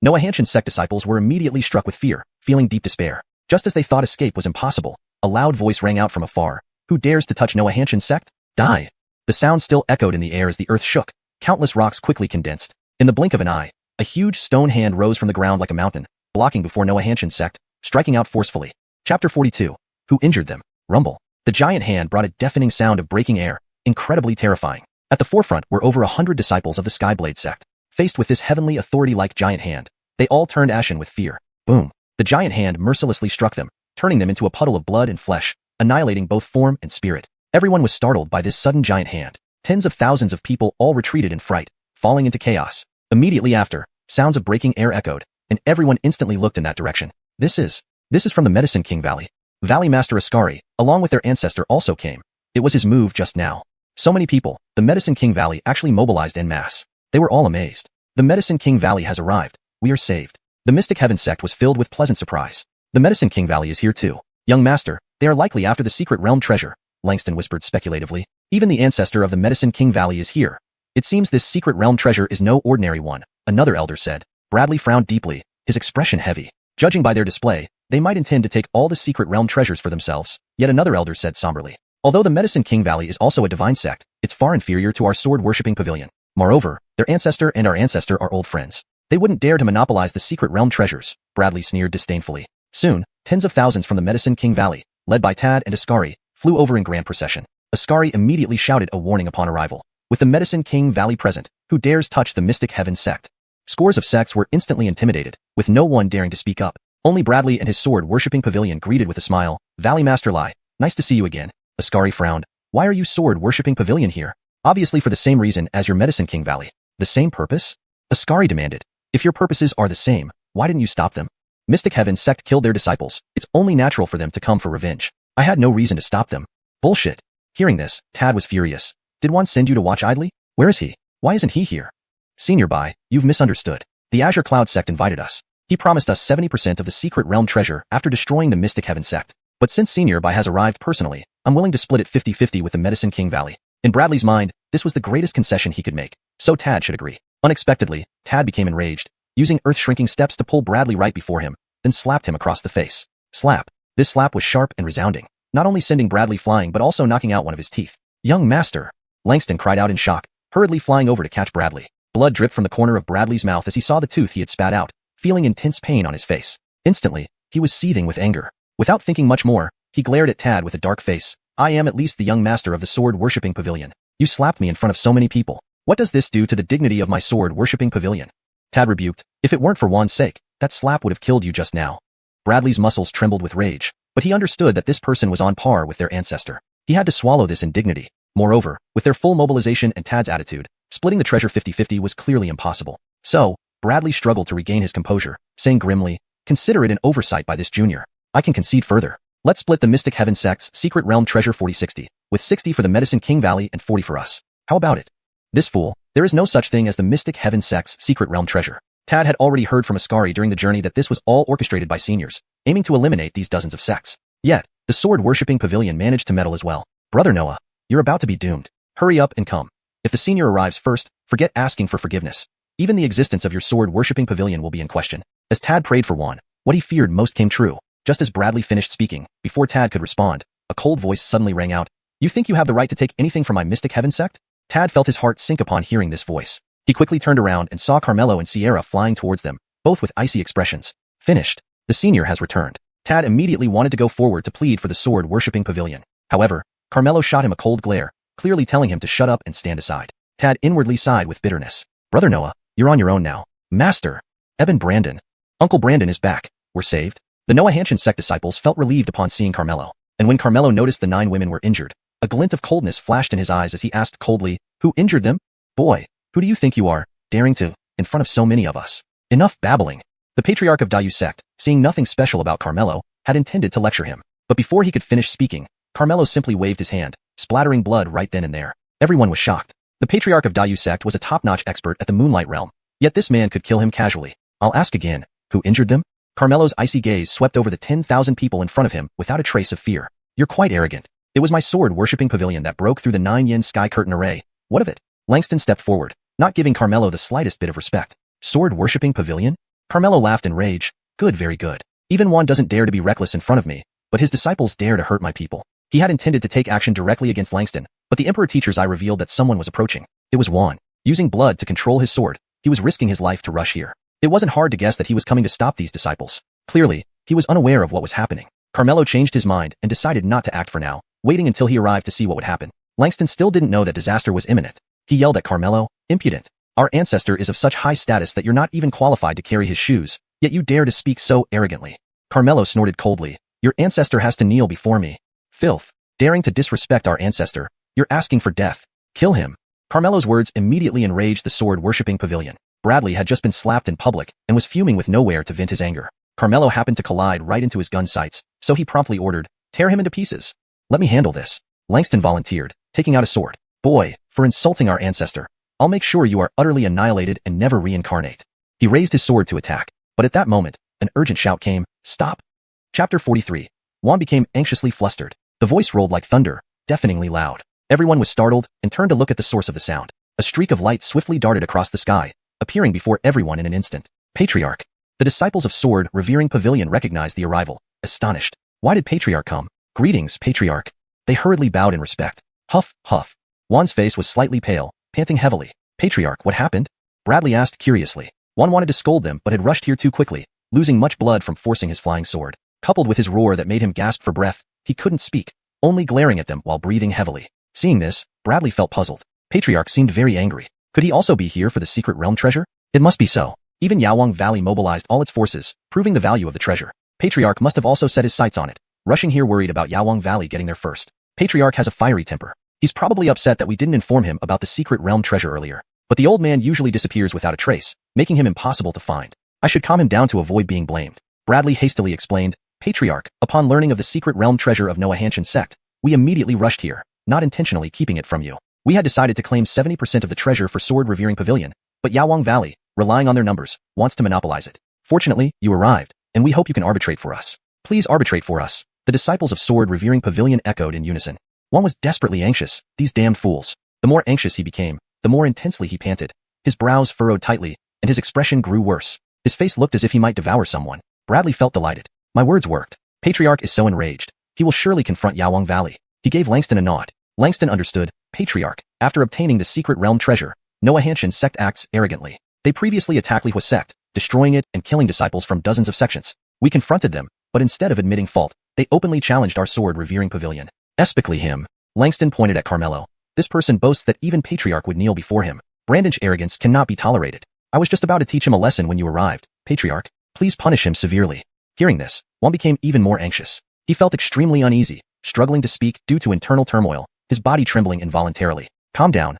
Xianxia sect disciples were immediately struck with fear, feeling deep despair. Just as they thought escape was impossible, a loud voice rang out from afar. Who dares to touch Xianxia sect? Die. The sound still echoed in the air as the earth shook. Countless rocks quickly condensed. In the blink of an eye, a huge stone hand rose from the ground like a mountain, blocking before Xianxia sect, striking out forcefully. Chapter 42. Who injured them? Rumble. The giant hand brought a deafening sound of breaking air, incredibly terrifying. At the forefront were over 100 disciples of the Skyblade sect. Faced with this heavenly authority-like giant hand, they all turned ashen with fear. Boom. The giant hand mercilessly struck them, turning them into a puddle of blood and flesh, annihilating both form and spirit. Everyone was startled by this sudden giant hand. Tens of thousands of people all retreated in fright, falling into chaos. Immediately after, sounds of breaking air echoed, and everyone instantly looked in that direction. This is from the Medicine King Valley. Valley Master Ascari, along with their ancestor, also came. It was his move just now. So many people, the Medicine King Valley actually mobilized en masse. They were all amazed. The Medicine King Valley has arrived. We are saved. The Mystic Heaven sect was filled with pleasant surprise. The Medicine King Valley is here too. Young Master, they are likely after the secret realm treasure, Langston whispered speculatively. Even the ancestor of the Medicine King Valley is here. It seems this secret realm treasure is no ordinary one, another elder said. Bradley frowned deeply, his expression heavy. Judging by their display, they might intend to take all the secret realm treasures for themselves, yet another elder said somberly. Although the Medicine King Valley is also a divine sect, it's far inferior to our sword-worshipping pavilion. Moreover, their ancestor and our ancestor are old friends. They wouldn't dare to monopolize the secret realm treasures, Bradley sneered disdainfully. Soon, tens of thousands from the Medicine King Valley, led by Tad and Ascari, flew over in grand procession. Ascari immediately shouted a warning upon arrival. With the Medicine King Valley present, who dares touch the Mystic Heaven sect? Scores of sects were instantly intimidated, with no one daring to speak up. Only Bradley and his sword-worshipping pavilion greeted with a smile. Valley Master Lai, nice to see you again. Ascari frowned. Why are you sword-worshipping pavilion here? Obviously for the same reason as your Medicine King Valley. The same purpose? Ascari demanded. If your purposes are the same, why didn't you stop them? Mystic Heaven sect killed their disciples. It's only natural for them to come for revenge. I had no reason to stop them. Bullshit. Hearing this, Tad was furious. Did one send you to watch idly? Where is he? Why isn't he here? Senior Bai, you've misunderstood. The Azure Cloud sect invited us. He promised us 70% of the secret realm treasure after destroying the Mystic Heaven sect. But since Senior Bai has arrived personally, I'm willing to split it 50-50 with the Medicine King Valley. In Bradley's mind, this was the greatest concession he could make, so Tad should agree. Unexpectedly, Tad became enraged, using earth-shrinking steps to pull Bradley right before him, then slapped him across the face. Slap. This slap was sharp and resounding, not only sending Bradley flying but also knocking out one of his teeth. Young Master! Langston cried out in shock, hurriedly flying over to catch Bradley. Blood dripped from the corner of Bradley's mouth as he saw the tooth he had spat out, feeling intense pain on his face. Instantly, he was seething with anger. Without thinking much more, he glared at Tad with a dark face. I am at least the young master of the sword-worshipping pavilion. You slapped me in front of so many people. What does this do to the dignity of my sword-worshipping pavilion? Tad rebuked. If it weren't for Juan's sake, that slap would have killed you just now. Bradley's muscles trembled with rage, but he understood that this person was on par with their ancestor. He had to swallow this indignity. Moreover, with their full mobilization and Tad's attitude, splitting the treasure 50-50 was clearly impossible. So, Bradley struggled to regain his composure, saying grimly, consider it an oversight by this junior. I can concede further. Let's split the Mystic Heaven sect's secret realm treasure 40-60, with 60 for the Medicine King Valley and 40 for us. How about it? This fool, there is no such thing as the Mystic Heaven sect's secret realm treasure. Tad had already heard from Ascari during the journey that this was all orchestrated by seniors, aiming to eliminate these dozens of sects. Yet, the sword-worshipping pavilion managed to meddle as well. Brother Noah, you're about to be doomed. Hurry up and come. If the senior arrives first, forget asking for forgiveness. Even the existence of your sword-worshipping pavilion will be in question. As Tad prayed for Juan, what he feared most came true. Just as Bradley finished speaking, before Tad could respond, a cold voice suddenly rang out. You think you have the right to take anything from my Mystic Heaven sect? Tad felt his heart sink upon hearing this voice. He quickly turned around and saw Carmelo and Sierra flying towards them, both with icy expressions. Finished. The senior has returned. Tad immediately wanted to go forward to plead for the sword-worshipping pavilion. However, Carmelo shot him a cold glare, clearly telling him to shut up and stand aside. Tad inwardly sighed with bitterness. Brother Noah, you're on your own now. Master. Eben Brandon. Uncle Brandon is back. We're saved. The Xianxia sect disciples felt relieved upon seeing Carmelo, and when Carmelo noticed the 9 women were injured, a glint of coldness flashed in his eyes as he asked coldly, who injured them? Boy, who do you think you are, daring to, in front of so many of us? Enough babbling. The patriarch of Dojo sect, seeing nothing special about Carmelo, had intended to lecture him, but before he could finish speaking, Carmelo simply waved his hand, splattering blood right then and there. Everyone was shocked. The patriarch of Dojo sect was a top-notch expert at the Moonlight Realm, yet this man could kill him casually. I'll ask again, who injured them? Carmelo's icy gaze swept over the 10,000 people in front of him without a trace of fear. You're quite arrogant. It was my sword-worshipping pavilion that broke through the 9-yin sky curtain array. What of it? Langston stepped forward, not giving Carmelo the slightest bit of respect. Sword-worshipping pavilion? Carmelo laughed in rage. Good, very good. Even Juan doesn't dare to be reckless in front of me, but his disciples dare to hurt my people. He had intended to take action directly against Langston, but the Emperor Teacher's eye revealed that someone was approaching. It was Juan. Using blood to control his sword, he was risking his life to rush here. It wasn't hard to guess that he was coming to stop these disciples. Clearly, he was unaware of what was happening. Carmelo changed his mind and decided not to act for now, waiting until he arrived to see what would happen. Langston still didn't know that disaster was imminent. He yelled at Carmelo, impudent. Our ancestor is of such high status that you're not even qualified to carry his shoes, yet you dare to speak so arrogantly. Carmelo snorted coldly. Your ancestor has to kneel before me. Filth. Daring to disrespect our ancestor. You're asking for death. Kill him. Carmelo's words immediately enraged the sword-worshipping pavilion. Bradley had just been slapped in public and was fuming with nowhere to vent his anger. Carmelo happened to collide right into his gun sights, so he promptly ordered, tear him into pieces. Let me handle this. Langston volunteered, taking out a sword. Boy, for insulting our ancestor, I'll make sure you are utterly annihilated and never reincarnate. He raised his sword to attack, but at that moment, an urgent shout came, stop. Chapter 43. Juan became anxiously flustered. The voice rolled like thunder, deafeningly loud. Everyone was startled and turned to look at the source of the sound. A streak of light swiftly darted across the sky, appearing before everyone in an instant. Patriarch. The disciples of Sword-Revering Pavilion recognized the arrival, astonished. Why did Patriarch come? Greetings, Patriarch. They hurriedly bowed in respect. Huff, huff. Juan's face was slightly pale, panting heavily. Patriarch, what happened? Bradley asked curiously. Juan wanted to scold them but had rushed here too quickly, losing much blood from forcing his flying sword. Coupled with his roar that made him gasp for breath, he couldn't speak, only glaring at them while breathing heavily. Seeing this, Bradley felt puzzled. Patriarch seemed very angry. Could he also be here for the secret realm treasure? It must be so. Even Yawang Valley mobilized all its forces, proving the value of the treasure. Patriarch must have also set his sights on it, rushing here worried about Yawang Valley getting there first. Patriarch has a fiery temper. He's probably upset that we didn't inform him about the secret realm treasure earlier. But the old man usually disappears without a trace, making him impossible to find. I should calm him down to avoid being blamed. Bradley hastily explained, Patriarch, upon learning of the secret realm treasure of Xianxia sect, we immediately rushed here, not intentionally keeping it from you. We had decided to claim 70% of the treasure for Sword-Revering Pavilion, but Yawang Valley, relying on their numbers, wants to monopolize it. Fortunately, you arrived, and we hope you can arbitrate for us. Please arbitrate for us. The disciples of Sword-Revering Pavilion echoed in unison. Juan was desperately anxious, these damned fools. The more anxious he became, the more intensely he panted. His brows furrowed tightly, and his expression grew worse. His face looked as if he might devour someone. Bradley felt delighted. My words worked. Patriarch is so enraged. He will surely confront Yawang Valley. He gave Langston a nod. Langston understood. Patriarch, after obtaining the secret realm treasure, Noah Hanshin's sect acts arrogantly. They previously attacked Lihua's sect, destroying it and killing disciples from dozens of sections. We confronted them, but instead of admitting fault, they openly challenged our sword-revering pavilion. Especially him. Langston pointed at Carmelo. This person boasts that even Patriarch would kneel before him. Brandon's arrogance cannot be tolerated. I was just about to teach him a lesson when you arrived. Patriarch, please punish him severely. Hearing this, Juan became even more anxious. He felt extremely uneasy, struggling to speak due to internal turmoil, his body trembling involuntarily. Calm down,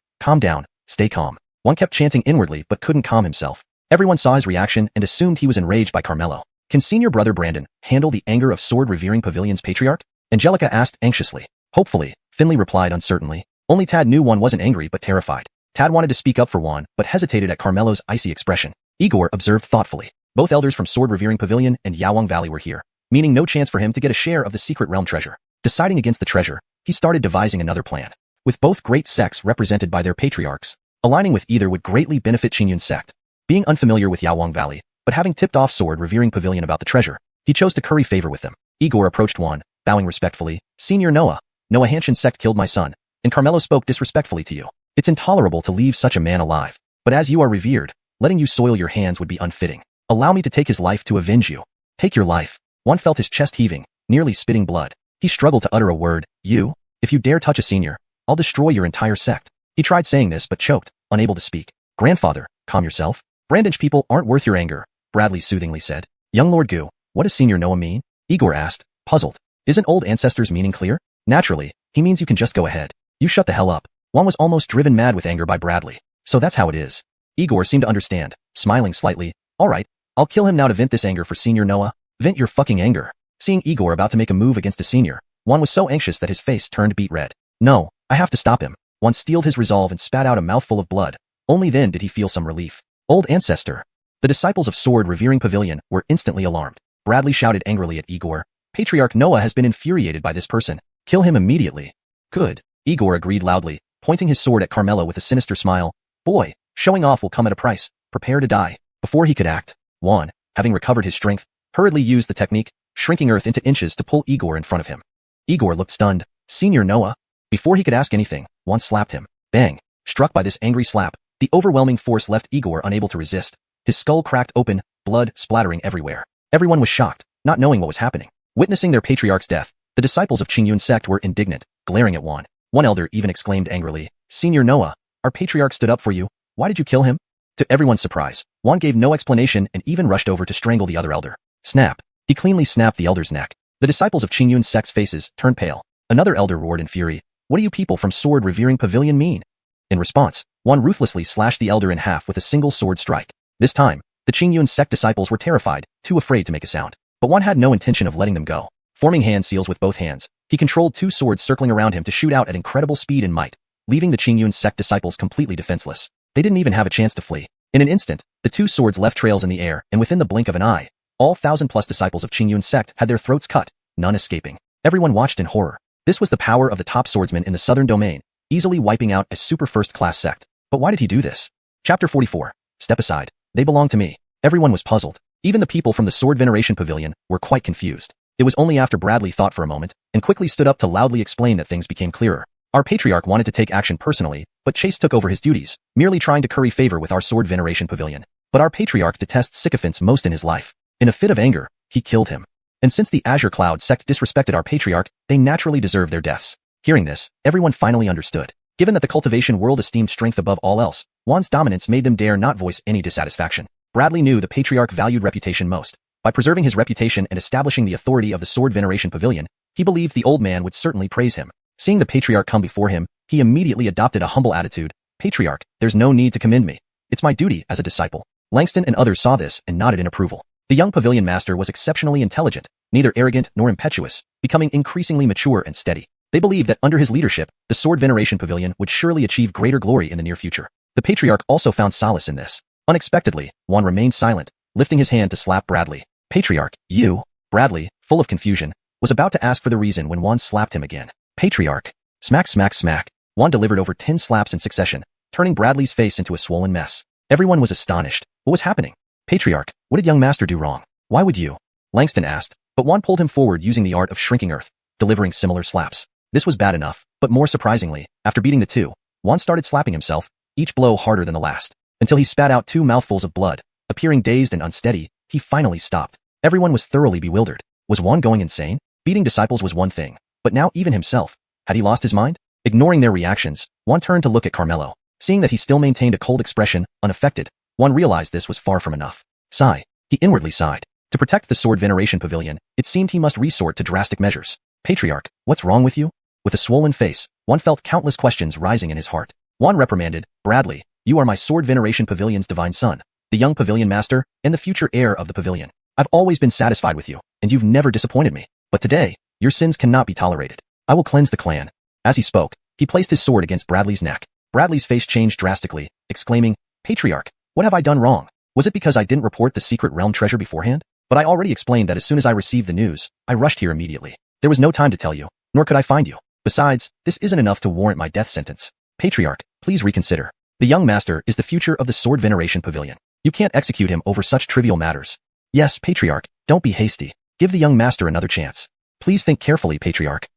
stay calm. Juan kept chanting inwardly but couldn't calm himself. Everyone saw his reaction and assumed he was enraged by Carmelo. Can senior brother Brandon handle the anger of sword-revering pavilion's patriarch? Angelica asked anxiously. Hopefully, Finley replied uncertainly. Only Tad knew Juan wasn't angry but terrified. Tad wanted to speak up for Juan but hesitated at Carmelo's icy expression. Igor observed thoughtfully. Both elders from Sword-Revering Pavilion and Yawang Valley were here, meaning no chance for him to get a share of the secret realm treasure. Deciding against the treasure, he started devising another plan. With both great sects represented by their patriarchs, aligning with either would greatly benefit Qingyun's sect. Being unfamiliar with Yawang Valley, but having tipped off Sword-Revering Pavilion about the treasure, he chose to curry favor with them. Igor approached Juan, bowing respectfully. Senior Noah Hanshin's sect killed my son, and Carmelo spoke disrespectfully to you. It's intolerable to leave such a man alive. But as you are revered, letting you soil your hands would be unfitting. Allow me to take his life to avenge you. Take your life. Juan felt his chest heaving, nearly spitting blood. He struggled to utter a word. You? If you dare touch a senior, I'll destroy your entire sect. He tried saying this but choked, unable to speak. Grandfather, calm yourself. Brandon's people aren't worth your anger, Bradley soothingly said. Young Lord Gu, what does Senior Noah mean? Igor asked, puzzled. Isn't old ancestor's meaning clear? Naturally, he means you can just go ahead. You shut the hell up. Juan was almost driven mad with anger by Bradley. So that's how it is. Igor seemed to understand, smiling slightly. Alright, I'll kill him now to vent this anger for Senior Noah. Vent your fucking anger. Seeing Igor about to make a move against a senior, Juan was so anxious that his face turned beet red. No, I have to stop him. Juan steeled his resolve and spat out a mouthful of blood. Only then did he feel some relief. Old ancestor. The disciples of Sword-Revering Pavilion were instantly alarmed. Bradley shouted angrily at Igor. Patriarch Noah has been infuriated by this person. Kill him immediately. Good. Igor agreed loudly, pointing his sword at Carmelo with a sinister smile. Boy, showing off will come at a price. Prepare to die. Before he could act, Juan, having recovered his strength, hurriedly used the technique, shrinking earth into inches to pull Igor in front of him. Igor looked stunned. Senior Noah? Before he could ask anything, Juan slapped him. Bang. Struck by this angry slap, the overwhelming force left Igor unable to resist. His skull cracked open, blood splattering everywhere. Everyone was shocked, not knowing what was happening. Witnessing their patriarch's death, the disciples of Qingyun's sect were indignant, glaring at Juan. One elder even exclaimed angrily, Senior Noah, our patriarch stood up for you. Why did you kill him? To everyone's surprise, Juan gave no explanation and even rushed over to strangle the other elder. Snap. He cleanly snapped the elder's neck. The disciples of Qingyun's sect's faces turned pale. Another elder roared in fury. What do you people from Sword-Revering Pavilion mean? In response, Juan ruthlessly slashed the elder in half with a single sword strike. This time, the Qingyun sect disciples were terrified, too afraid to make a sound. But Juan had no intention of letting them go. Forming hand seals with both hands, he controlled two swords circling around him to shoot out at incredible speed and might, leaving the Qingyun sect disciples completely defenseless. They didn't even have a chance to flee. In an instant, the two swords left trails in the air, and within the blink of an eye, all 1,000+ disciples of Qingyun's sect had their throats cut, none escaping. Everyone watched in horror. This was the power of the top swordsman in the southern domain, easily wiping out a super first-class sect. But why did he do this? Chapter 44. Step aside. They belong to me. Everyone was puzzled. Even the people from the Sword Veneration Pavilion were quite confused. It was only after Bradley thought for a moment and quickly stood up to loudly explain that things became clearer. Our patriarch wanted to take action personally, but Chase took over his duties, merely trying to curry favor with our Sword Veneration Pavilion. But our patriarch detests sycophants most in his life. In a fit of anger, he killed him. And since the Azure Cloud sect disrespected our patriarch, they naturally deserve their deaths. Hearing this, everyone finally understood. Given that the cultivation world esteemed strength above all else, Juan's dominance made them dare not voice any dissatisfaction. Bradley knew the patriarch valued reputation most. By preserving his reputation and establishing the authority of the Sword Veneration Pavilion, he believed the old man would certainly praise him. Seeing the patriarch come before him, he immediately adopted a humble attitude. Patriarch, there's no need to commend me. It's my duty as a disciple. Langston and others saw this and nodded in approval. The young pavilion master was exceptionally intelligent, neither arrogant nor impetuous, becoming increasingly mature and steady. They believed that under his leadership, the Sword Veneration Pavilion would surely achieve greater glory in the near future. The patriarch also found solace in this. Unexpectedly, Juan remained silent, lifting his hand to slap Bradley. Patriarch, you? Bradley, full of confusion, was about to ask for the reason when Juan slapped him again. Patriarch. Smack, smack, smack. Juan delivered over 10 slaps in succession, turning Bradley's face into a swollen mess. Everyone was astonished. What was happening? Patriarch, what did young master do wrong? Why would you? Langston asked, but Juan pulled him forward using the art of shrinking earth, delivering similar slaps. This was bad enough, but more surprisingly, after beating the two, Juan started slapping himself, each blow harder than the last, until he spat out 2 mouthfuls of blood. Appearing dazed and unsteady, he finally stopped. Everyone was thoroughly bewildered. Was Juan going insane? Beating disciples was one thing, but now even himself. Had he lost his mind? Ignoring their reactions, Juan turned to look at Carmelo. Seeing that he still maintained a cold expression, unaffected, Juan realized this was far from enough. Sigh. He inwardly sighed. To protect the Sword Veneration Pavilion, it seemed he must resort to drastic measures. Patriarch, what's wrong with you? With a swollen face, Juan felt countless questions rising in his heart. Juan reprimanded, Bradley, you are my Sword Veneration Pavilion's divine son, the young pavilion master, and the future heir of the pavilion. I've always been satisfied with you, and you've never disappointed me. But today, your sins cannot be tolerated. I will cleanse the clan. As he spoke, he placed his sword against Bradley's neck. Bradley's face changed drastically, exclaiming, Patriarch, what have I done wrong? Was it because I didn't report the secret realm treasure beforehand? But I already explained that as soon as I received the news, I rushed here immediately. There was no time to tell you, nor could I find you. Besides, this isn't enough to warrant my death sentence. Patriarch, please reconsider. The young master is the future of the Sword Veneration Pavilion. You can't execute him over such trivial matters. Yes, Patriarch, don't be hasty. Give the young master another chance. Please think carefully, Patriarch.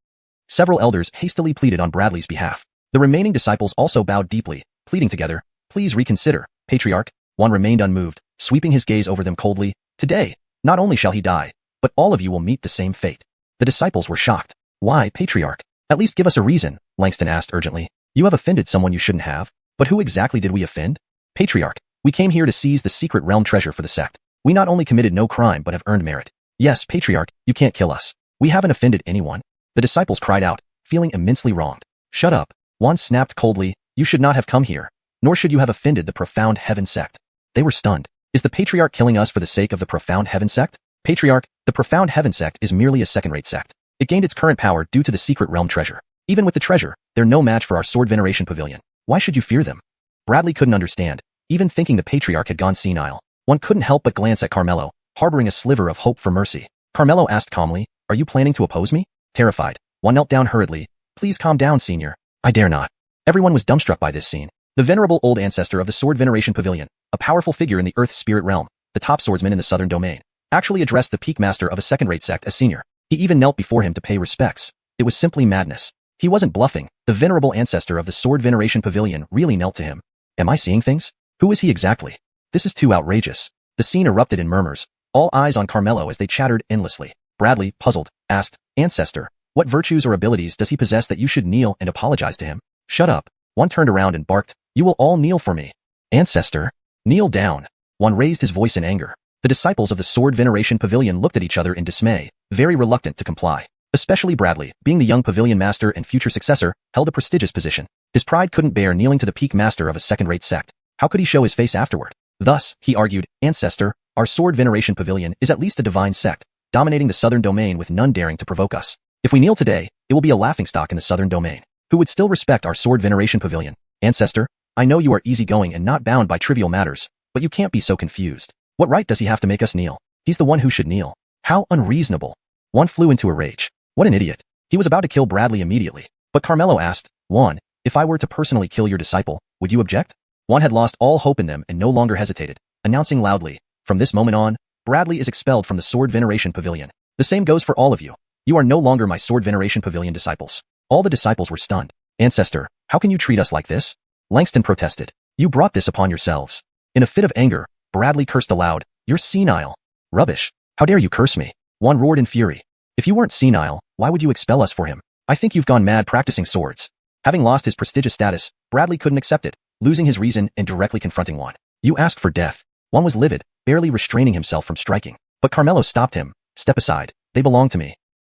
Several elders hastily pleaded on Bradley's behalf. The remaining disciples also bowed deeply, pleading together, please reconsider, Patriarch. Juan remained unmoved, sweeping his gaze over them coldly. Today, not only shall he die, but all of you will meet the same fate. The disciples were shocked. Why, Patriarch? At least give us a reason, Langston asked urgently. You have offended someone you shouldn't have. But who exactly did we offend? Patriarch, we came here to seize the secret realm treasure for the sect. We not only committed no crime but have earned merit. Yes, Patriarch, you can't kill us. We haven't offended anyone. The disciples cried out, feeling immensely wronged. Shut up. Juan snapped coldly, you should not have come here, nor should you have offended the Profound Heaven sect. They were stunned. Is the Patriarch killing us for the sake of the Profound Heaven sect? Patriarch, the Profound Heaven sect is merely a second-rate sect. It gained its current power due to the secret realm treasure. Even with the treasure, they're no match for our Sword Veneration Pavilion. Why should you fear them? Bradley couldn't understand. Even thinking the Patriarch had gone senile, one couldn't help but glance at Carmelo, harboring a sliver of hope for mercy. Carmelo asked calmly, are you planning to oppose me? Terrified, one knelt down hurriedly. Please calm down, senior. I dare not. Everyone was dumbstruck by this scene. The venerable old ancestor of the Sword Veneration Pavilion, a powerful figure in the Earth Spirit realm, the top swordsman in the southern domain, actually addressed the peak master of a second-rate sect as senior. He even knelt before him to pay respects. It was simply madness. He wasn't bluffing. The venerable ancestor of the Sword Veneration Pavilion really knelt to him. Am I seeing things? Who is he exactly? This is too outrageous. The scene erupted in murmurs, all eyes on Carmelo as they chattered endlessly. Bradley, puzzled, asked, Ancestor, what virtues or abilities does he possess that you should kneel and apologize to him? Shut up. One turned around and barked, you will all kneel for me. Ancestor, kneel down. One raised his voice in anger. The disciples of the Sword Veneration Pavilion looked at each other in dismay, very reluctant to comply. Especially Bradley, being the young pavilion master and future successor, held a prestigious position. His pride couldn't bear kneeling to the peak master of a second-rate sect. How could he show his face afterward? Thus, he argued, Ancestor, our Sword Veneration Pavilion is at least a divine sect, dominating the southern domain with none daring to provoke us. If we kneel today, it will be a laughingstock in the southern domain. Who would still respect our Sword Veneration Pavilion? Ancestor, I know you are easygoing and not bound by trivial matters, but you can't be so confused. What right does he have to make us kneel? He's the one who should kneel. How unreasonable. One flew into a rage. What an idiot. He was about to kill Bradley immediately. But Carmelo asked, Juan, if I were to personally kill your disciple, would you object? Juan had lost all hope in them and no longer hesitated, announcing loudly, from this moment on, Bradley is expelled from the Sword Veneration Pavilion. The same goes for all of you. You are no longer my Sword Veneration Pavilion disciples. All the disciples were stunned. Ancestor, how can you treat us like this? Langston protested. You brought this upon yourselves. In a fit of anger, Bradley cursed aloud. You're senile. Rubbish. How dare you curse me? Juan roared in fury. If you weren't senile, why would you expel us for him? I think you've gone mad practicing swords. Having lost his prestigious status, Bradley couldn't accept it, losing his reason and directly confronting Juan. You asked for death. Juan was livid, barely restraining himself from striking. But Carmelo stopped him. Step aside. They belong to me.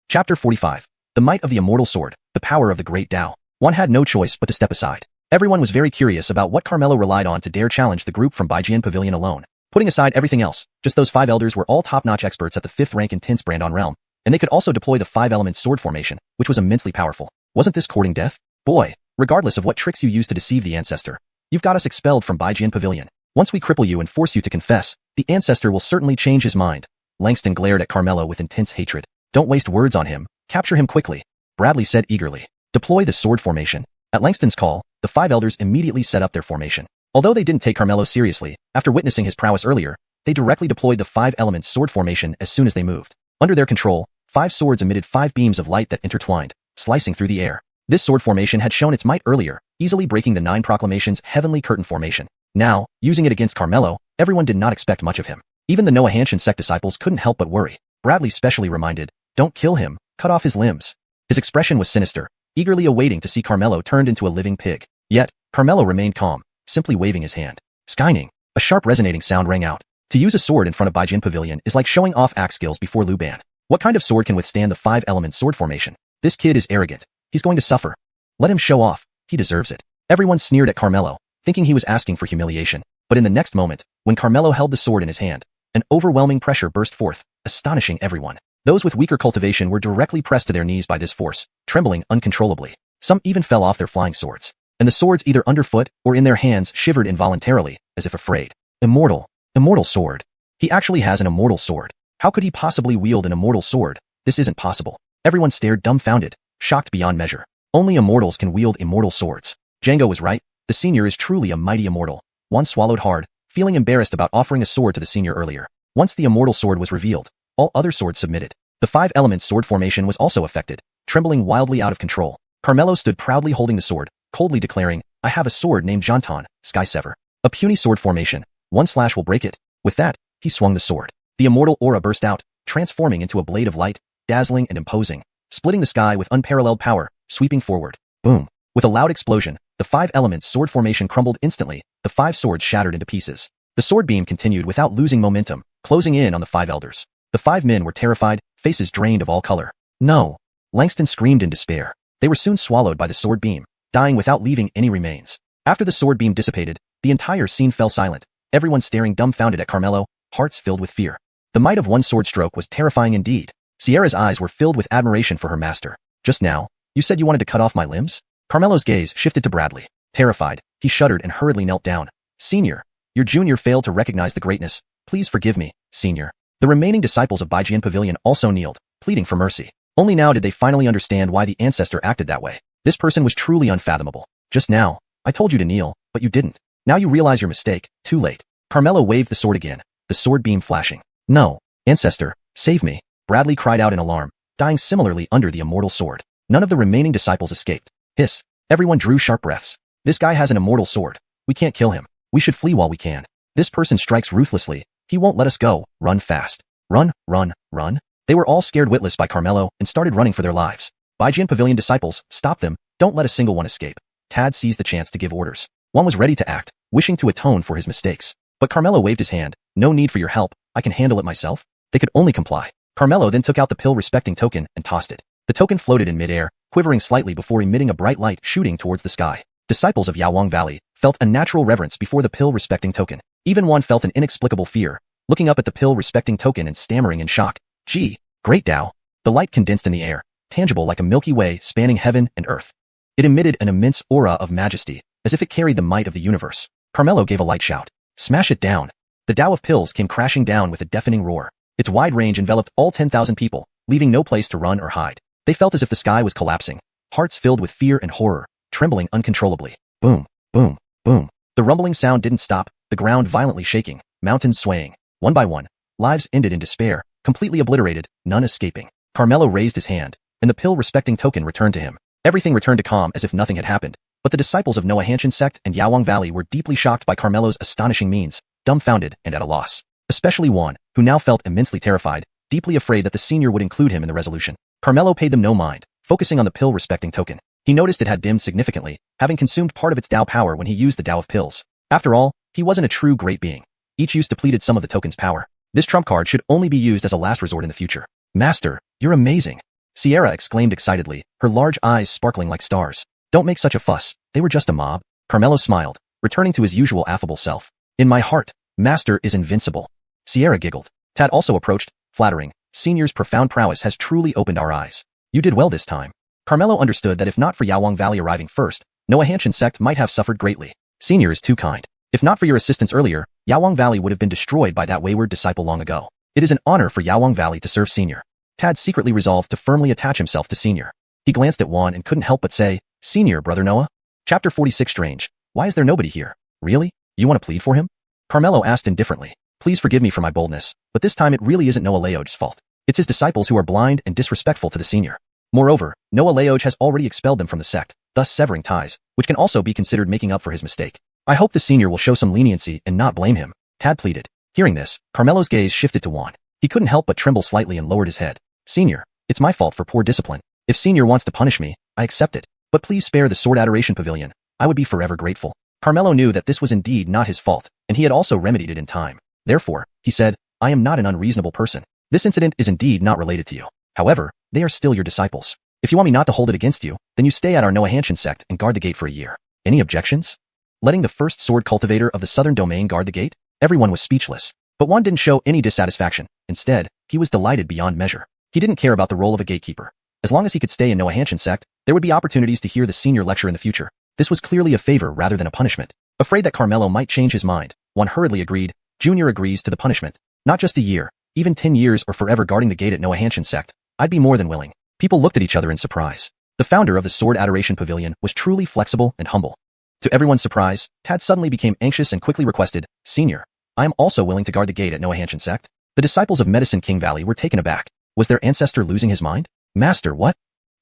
Chapter 45. The Might of the Immortal Sword, the Power of the Great Tao. Juan had no choice but to step aside. Everyone was very curious about what Carmelo relied on to dare challenge the group from Baijian Pavilion alone. Putting aside everything else, just those 5 elders were all top-notch experts at the 5th rank intense brand on realm, and they could also deploy the 5-element sword formation, which was immensely powerful. Wasn't this courting death? Boy, regardless of what tricks you use to deceive the ancestor, you've got us expelled from Baijian Pavilion. Once we cripple you and force you to confess, the ancestor will certainly change his mind. Langston glared at Carmelo with intense hatred. Don't waste words on him. Capture him quickly. Bradley said eagerly. Deploy the sword formation. At Langston's call, the 5 elders immediately set up their formation. Although they didn't take Carmelo seriously, after witnessing his prowess earlier, they directly deployed the 5-element sword formation as soon as they moved. Under their control, 5 swords emitted 5 beams of light that intertwined, slicing through the air. This sword formation had shown its might earlier, easily breaking the 9 proclamations' heavenly curtain formation. Now, using it against Carmelo, everyone did not expect much of him. Even the Noah Hanshin sect disciples couldn't help but worry. Bradley specially reminded, "Don't kill him, cut off his limbs." His expression was sinister, eagerly awaiting to see Carmelo turned into a living pig. Yet, Carmelo remained calm, simply waving his hand. Skyning, a sharp resonating sound rang out. To use a sword in front of Baijin Pavilion is like showing off axe skills before Liu Ban. What kind of sword can withstand the 5-element sword formation? This kid is arrogant. He's going to suffer. Let him show off. He deserves it. Everyone sneered at Carmelo, thinking he was asking for humiliation. But in the next moment, when Carmelo held the sword in his hand, an overwhelming pressure burst forth, astonishing everyone. Those with weaker cultivation were directly pressed to their knees by this force, trembling uncontrollably. Some even fell off their flying swords. And the swords either underfoot or in their hands shivered involuntarily, as if afraid. Immortal. Immortal sword. He actually has an immortal sword. How could he possibly wield an immortal sword? This isn't possible. Everyone stared dumbfounded, shocked beyond measure. Only immortals can wield immortal swords. Django was right. The senior is truly a mighty immortal. One swallowed hard, feeling embarrassed about offering a sword to the senior earlier. Once the immortal sword was revealed, all other swords submitted. The 5-element sword formation was also affected, trembling wildly out of control. Carmelo stood proudly holding the sword, coldly declaring, "I have a sword named Jantan, Sky Sever. A puny sword formation. One slash will break it." With that, he swung the sword. The immortal aura burst out, transforming into a blade of light, dazzling and imposing, splitting the sky with unparalleled power, sweeping forward. Boom. With a loud explosion, the 5-element sword formation crumbled instantly, the 5 swords shattered into pieces. The sword beam continued without losing momentum, closing in on the 5 elders. The 5 men were terrified, faces drained of all color. No. Langston screamed in despair. They were soon swallowed by the sword beam, dying without leaving any remains. After the sword beam dissipated, the entire scene fell silent, everyone staring dumbfounded at Carmelo, hearts filled with fear. The might of one sword stroke was terrifying indeed. Sierra's eyes were filled with admiration for her master. "Just now, you said you wanted to cut off my limbs?" Carmelo's gaze shifted to Bradley. Terrified, he shuddered and hurriedly knelt down. "Senior, your junior failed to recognize the greatness. Please forgive me, senior." The remaining disciples of Baijian Pavilion also kneeled, pleading for mercy. Only now did they finally understand why the ancestor acted that way. This person was truly unfathomable. "Just now, I told you to kneel, but you didn't. Now you realize your mistake, too late." Carmelo waved the sword again, the sword beam flashing. "No, ancestor, save me," Bradley cried out in alarm, dying similarly under the immortal sword. None of the remaining disciples escaped. Hiss. Everyone drew sharp breaths. "This guy has an immortal sword. We can't kill him. We should flee while we can. This person strikes ruthlessly. He won't let us go. Run fast. Run, run, run." They were all scared witless by Carmelo and started running for their lives. Baijian Pavilion disciples, "Stop them. Don't let a single one escape." Tad seized the chance to give orders. One was ready to act, wishing to atone for his mistakes. But Carmelo waved his hand. "No need for your help. I can handle it myself." They could only comply. Carmelo then took out the pill-respecting token and tossed it. The token floated in midair, quivering slightly before emitting a bright light shooting towards the sky. Disciples of Yawang Valley felt a natural reverence before the pill-respecting token. Even one felt an inexplicable fear, looking up at the pill-respecting token and stammering in shock. "Gee, great Tao." The light condensed in the air, tangible like a Milky Way spanning heaven and earth. It emitted an immense aura of majesty, as if it carried the might of the universe. Carmelo gave a light shout. "Smash it down." The Tao of pills came crashing down with a deafening roar. Its wide range enveloped all 10,000 people, leaving no place to run or hide. They felt as if the sky was collapsing, hearts filled with fear and horror, trembling uncontrollably. Boom, boom, boom. The rumbling sound didn't stop, the ground violently shaking, mountains swaying. One by one, lives ended in despair, completely obliterated, none escaping. Carmelo raised his hand, and the pill-respecting token returned to him. Everything returned to calm as if nothing had happened. But the disciples of Noah Hanshin sect and Yawang Valley were deeply shocked by Carmelo's astonishing means, dumbfounded and at a loss. Especially Juan, who now felt immensely terrified, deeply afraid that the senior would include him in the resolution. Carmelo paid them no mind, focusing on the pill-respecting token. He noticed it had dimmed significantly, having consumed part of its Tao power when he used the Tao of pills. After all, he wasn't a true great being. Each use depleted some of the token's power. This trump card should only be used as a last resort in the future. "Master, you're amazing," Sierra exclaimed excitedly, her large eyes sparkling like stars. "Don't make such a fuss, they were just a mob." Carmelo smiled, returning to his usual affable self. "In my heart, Master is invincible." Sierra giggled. Tad also approached, flattering. "Senior's profound prowess has truly opened our eyes. You did well this time." Carmelo understood that if not for Yawang Valley arriving first, Noah Hanshin sect might have suffered greatly. "Senior is too kind. If not for your assistance earlier, Yawang Valley would have been destroyed by that wayward disciple long ago. It is an honor for Yawang Valley to serve Senior." Tad secretly resolved to firmly attach himself to Senior. He glanced at Juan and couldn't help but say, "Senior, Brother Noah?" Chapter 46 Strange. Why is there nobody here? Really? You want to plead for him? Carmelo asked indifferently. "Please forgive me for my boldness, but this time it really isn't Noah Leoj's fault. It's his disciples who are blind and disrespectful to the Senior. Moreover, Noah Leoj has already expelled them from the sect. thus severing ties, which can also be considered making up for his mistake. I hope the senior will show some leniency and not blame him, Tad pleaded. Hearing this, Carmelo's gaze shifted to Juan. He couldn't help but tremble slightly and lowered his head. Senior, it's my fault for poor discipline. If Senior wants to punish me, I accept it. But please spare the Sword Adoration Pavilion. I would be forever grateful. Carmelo knew that this was indeed not his fault, and he had also remedied it in time. Therefore, he said, I am not an unreasonable person. This incident is indeed not related to you. However, they are still your disciples. If you want me not to hold it against you, then you stay at our Noahanshin sect and guard the gate for a year. Any objections? Letting the first sword cultivator of the southern domain guard the gate? Everyone was speechless. But Juan didn't show any dissatisfaction. Instead, he was delighted beyond measure. He didn't care about the role of a gatekeeper. As long as he could stay in Noahanshin sect, there would be opportunities to hear the senior lecture in the future. This was clearly a favor rather than a punishment. Afraid that Carmelo might change his mind, Juan hurriedly agreed. Junior agrees to the punishment. Not just a year, even 10 years or forever guarding the gate at Noahanshin sect. I'd be more than willing. People looked at each other in surprise. The founder of the Sword Adoration Pavilion was truly flexible and humble. To everyone's surprise, Tad suddenly became anxious and quickly requested, Senior, I am also willing to guard the gate at Noahanshin sect. The disciples of Medicine King Valley were taken aback. Was their ancestor losing his mind? Master, what?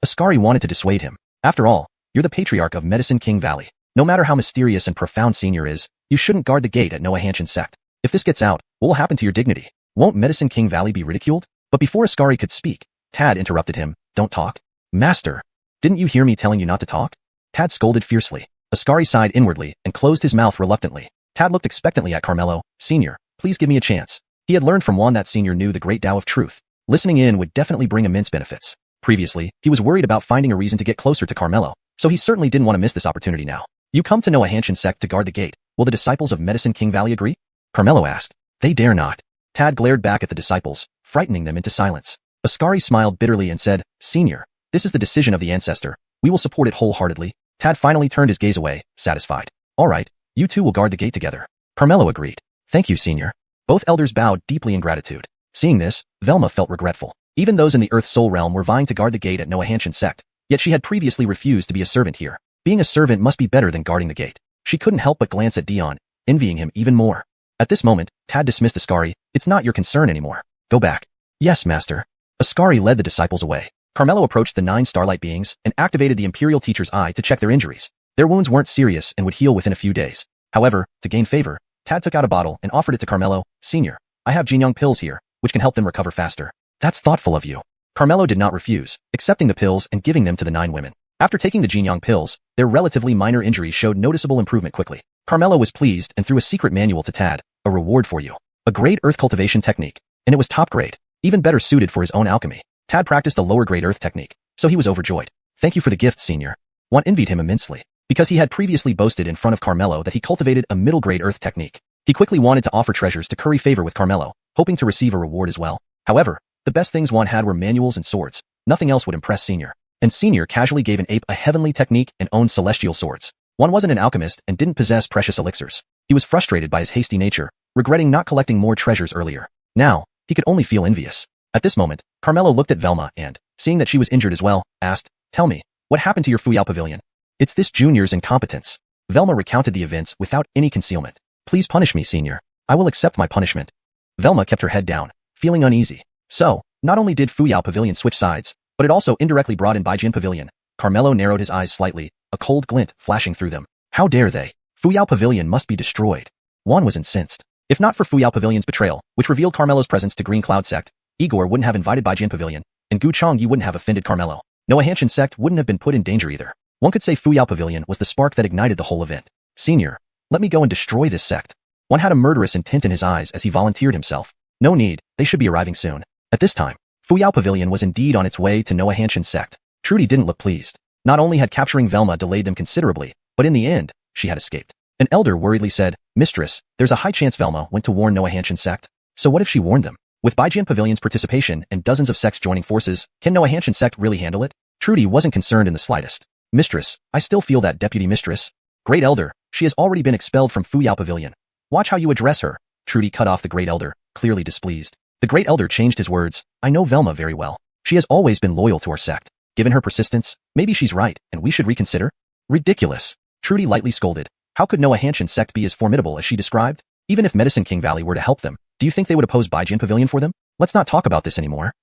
Ascari wanted to dissuade him. After all, you're the patriarch of Medicine King Valley. No matter how mysterious and profound Senior is, you shouldn't guard the gate at Noahanshin sect. If this gets out, what will happen to your dignity? Won't Medicine King Valley be ridiculed? But before Ascari could speak, Tad interrupted him. Don't talk. Master, didn't you hear me telling you not to talk? Tad scolded fiercely. Ascari sighed inwardly and closed his mouth reluctantly. Tad looked expectantly at Carmelo. Senior, please give me a chance. He had learned from Juan that Senior knew the great Tao of truth. Listening in would definitely bring immense benefits. Previously, he was worried about finding a reason to get closer to Carmelo, so he certainly didn't want to miss this opportunity now. You come to Noahanshin sect to guard the gate. Will the disciples of Medicine King Valley agree? Carmelo asked. They dare not. Tad glared back at the disciples, frightening them into silence. Ascari smiled bitterly and said, Senior, this is the decision of the ancestor. We will support it wholeheartedly. Tad finally turned his gaze away, satisfied. All right, you two will guard the gate together. Carmelo agreed. Thank you, Senior. Both elders bowed deeply in gratitude. Seeing this, Velma felt regretful. Even those in the Earth Soul realm were vying to guard the gate at Noahanshin sect, yet she had previously refused to be a servant here. Being a servant must be better than guarding the gate. She couldn't help but glance at Dion, envying him even more. At this moment, Tad dismissed Ascari. It's not your concern anymore. Go back. Yes, Master. Ascari led the disciples away. Carmelo approached the 9 starlight beings and activated the Imperial Teacher's Eye to check their injuries. Their wounds weren't serious and would heal within a few days. However, to gain favor, Tad took out a bottle and offered it to Carmelo. Senior, I have Jinyang pills here, which can help them recover faster. That's thoughtful of you. Carmelo did not refuse, accepting the pills and giving them to the 9 women. After taking the Jinyang pills, their relatively minor injuries showed noticeable improvement quickly. Carmelo was pleased and threw a secret manual to Tad. A reward for you. A great earth cultivation technique, and it was top grade, even better suited for his own alchemy. Tad practiced a lower grade earth technique, so he was overjoyed. Thank you for the gift, Senior. Juan envied him immensely, because he had previously boasted in front of Carmelo that he cultivated a middle grade earth technique. He quickly wanted to offer treasures to curry favor with Carmelo, hoping to receive a reward as well. However, the best things Juan had were manuals and swords. Nothing else would impress Senior. And Senior casually gave an ape a heavenly technique and owned celestial swords. Juan wasn't an alchemist and didn't possess precious elixirs. He was frustrated by his hasty nature, regretting not collecting more treasures earlier. Now, he could only feel envious. At this moment, Carmelo looked at Velma and, seeing that she was injured as well, asked, Tell me, what happened to your Fuyao Pavilion? It's this junior's incompetence. Velma recounted the events without any concealment. Please punish me, Senior. I will accept my punishment. Velma kept her head down, feeling uneasy. So, not only did Fuyao Pavilion switch sides, but it also indirectly brought in Baijin Pavilion. Carmelo narrowed his eyes slightly, a cold glint flashing through them. How dare they? Fuyao Pavilion must be destroyed. Juan was incensed. If not for Fuyao Pavilion's betrayal, which revealed Carmelo's presence to Green Cloud Sect, Igor wouldn't have invited Baijin Pavilion, and Gu Chongyi wouldn't have offended Carmelo. Noahanshin Sect wouldn't have been put in danger either. One could say Fuyao Pavilion was the spark that ignited the whole event. Senior, let me go and destroy this sect. One had a murderous intent in his eyes as he volunteered himself. No need, they should be arriving soon. At this time, Fuyao Pavilion was indeed on its way to Noahanshin Sect. Trudy didn't look pleased. Not only had capturing Velma delayed them considerably, but in the end, she had escaped. An elder worriedly said, Mistress, there's a high chance Velma went to warn Noahanshin Sect. So what if she warned them? With Baijin Pavilion's participation and dozens of sects joining forces, can Noahanshin Sect really handle it? Trudy wasn't concerned in the slightest. Mistress, I still feel that Deputy Mistress. Great Elder, she has already been expelled from Fuyao Pavilion. Watch how you address her. Trudy cut off the Great Elder, clearly displeased. The Great Elder changed his words. I know Velma very well. She has always been loyal to our sect. Given her persistence, maybe she's right, and we should reconsider? Ridiculous. Trudy lightly scolded. How could Noahanshin Sect be as formidable as she described? Even if Medicine King Valley were to help them, do you think they would oppose Baijin Pavilion for them? Let's not talk about this anymore.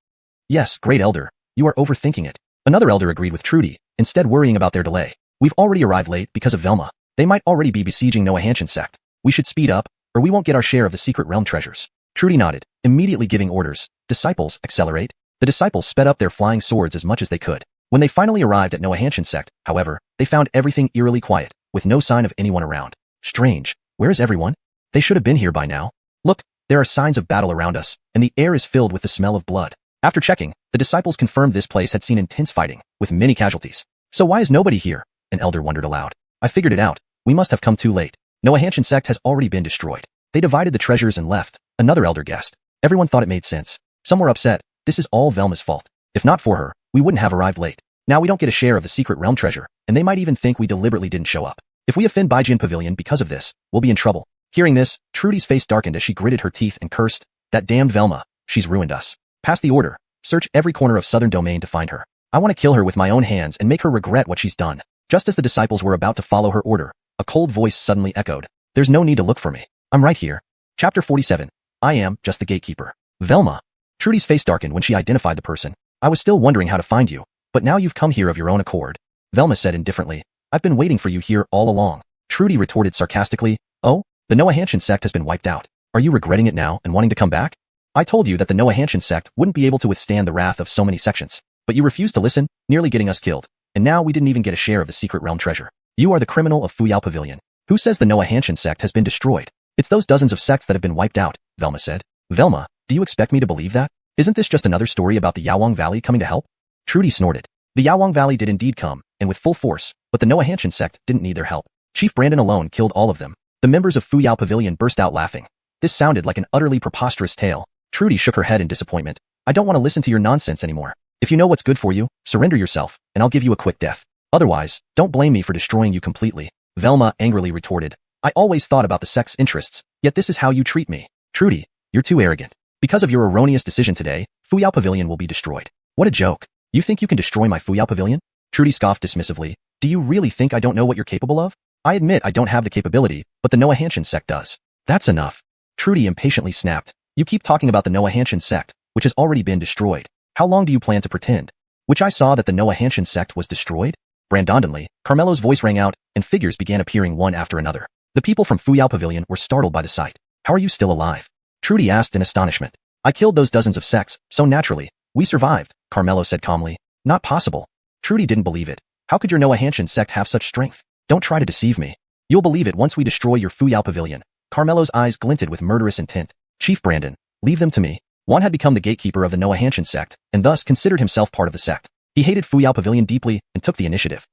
Yes, Great Elder, you are overthinking it. Another elder agreed with Trudy, instead worrying about their delay. We've already arrived late because of Velma. They might already be besieging Noah Hanshin sect. We should speed up, or we won't get our share of the secret realm treasures. Trudy nodded, immediately giving orders. Disciples, accelerate. The disciples sped up their flying swords as much as they could. When they finally arrived at Noah Hanshin sect, however, they found everything eerily quiet, with no sign of anyone around. Strange. Where is everyone? They should have been here by now. Look, there are signs of battle around us, and the air is filled with the smell of blood. After checking, the disciples confirmed this place had seen intense fighting, with many casualties. So why is nobody here? An elder wondered aloud. I figured it out. We must have come too late. Noah Hanshin sect has already been destroyed. They divided the treasures and left. Another elder guessed. Everyone thought it made sense. Some were upset. This is all Velma's fault. If not for her, we wouldn't have arrived late. Now we don't get a share of the secret realm treasure, and they might even think we deliberately didn't show up. If we offend Baijin Pavilion because of this, we'll be in trouble. Hearing this, Trudy's face darkened as she gritted her teeth and cursed. That damned Velma. She's ruined us. Pass the order. Search every corner of Southern Domain to find her. I want to kill her with my own hands and make her regret what she's done. Just as the disciples were about to follow her order, a cold voice suddenly echoed. There's no need to look for me. I'm right here. Chapter 47. I am just the gatekeeper. Velma. Trudy's face darkened when she identified the person. I was still wondering how to find you, but now you've come here of your own accord. Velma said indifferently. I've been waiting for you here all along. Trudy retorted sarcastically. Oh, the Noah Hanshin sect has been wiped out. Are you regretting it now and wanting to come back? I told you that the Noah Hanshin sect wouldn't be able to withstand the wrath of so many sections, but you refused to listen, nearly getting us killed. And now we didn't even get a share of the secret realm treasure. You are the criminal of Fuyao Pavilion. Who says the Noah Hanshin sect has been destroyed? It's those dozens of sects that have been wiped out, Velma said. Velma, do you expect me to believe that? Isn't this just another story about the Yawang Valley coming to help? Trudy snorted. The Yawang Valley did indeed come, and with full force, but the Noah Hanshin sect didn't need their help. Chief Brandon alone killed all of them. The members of Fuyao Pavilion burst out laughing. This sounded like an utterly preposterous tale. Trudy shook her head in disappointment. I don't want to listen to your nonsense anymore. If you know what's good for you, surrender yourself, and I'll give you a quick death. Otherwise, don't blame me for destroying you completely. Velma angrily retorted. I always thought about the sect's interests, yet this is how you treat me. Trudy, you're too arrogant. Because of your erroneous decision today, Fuyao Pavilion will be destroyed. What a joke. You think you can destroy my Fuyao Pavilion? Trudy scoffed dismissively. Do you really think I don't know what you're capable of? I admit I don't have the capability, but the Noah Hanshin sect does. That's enough. Trudy impatiently snapped. You keep talking about the Noah Hanshin sect, which has already been destroyed. How long do you plan to pretend? Which I saw that the Noah Hanshin sect was destroyed? Brandondonly, Carmelo's voice rang out, and figures began appearing one after another. The people from Fuyao Pavilion were startled by the sight. How are you still alive? Trudy asked in astonishment. I killed those dozens of sects, so naturally, we survived, Carmelo said calmly. Not possible. Trudy didn't believe it. How could your Noah Hanshin sect have such strength? Don't try to deceive me. You'll believe it once we destroy your Fuyao Pavilion. Carmelo's eyes glinted with murderous intent. Chief Brandon, leave them to me. Juan had become the gatekeeper of the Noah Hanshin sect, and thus considered himself part of the sect. He hated Fuyao Pavilion deeply and took the initiative.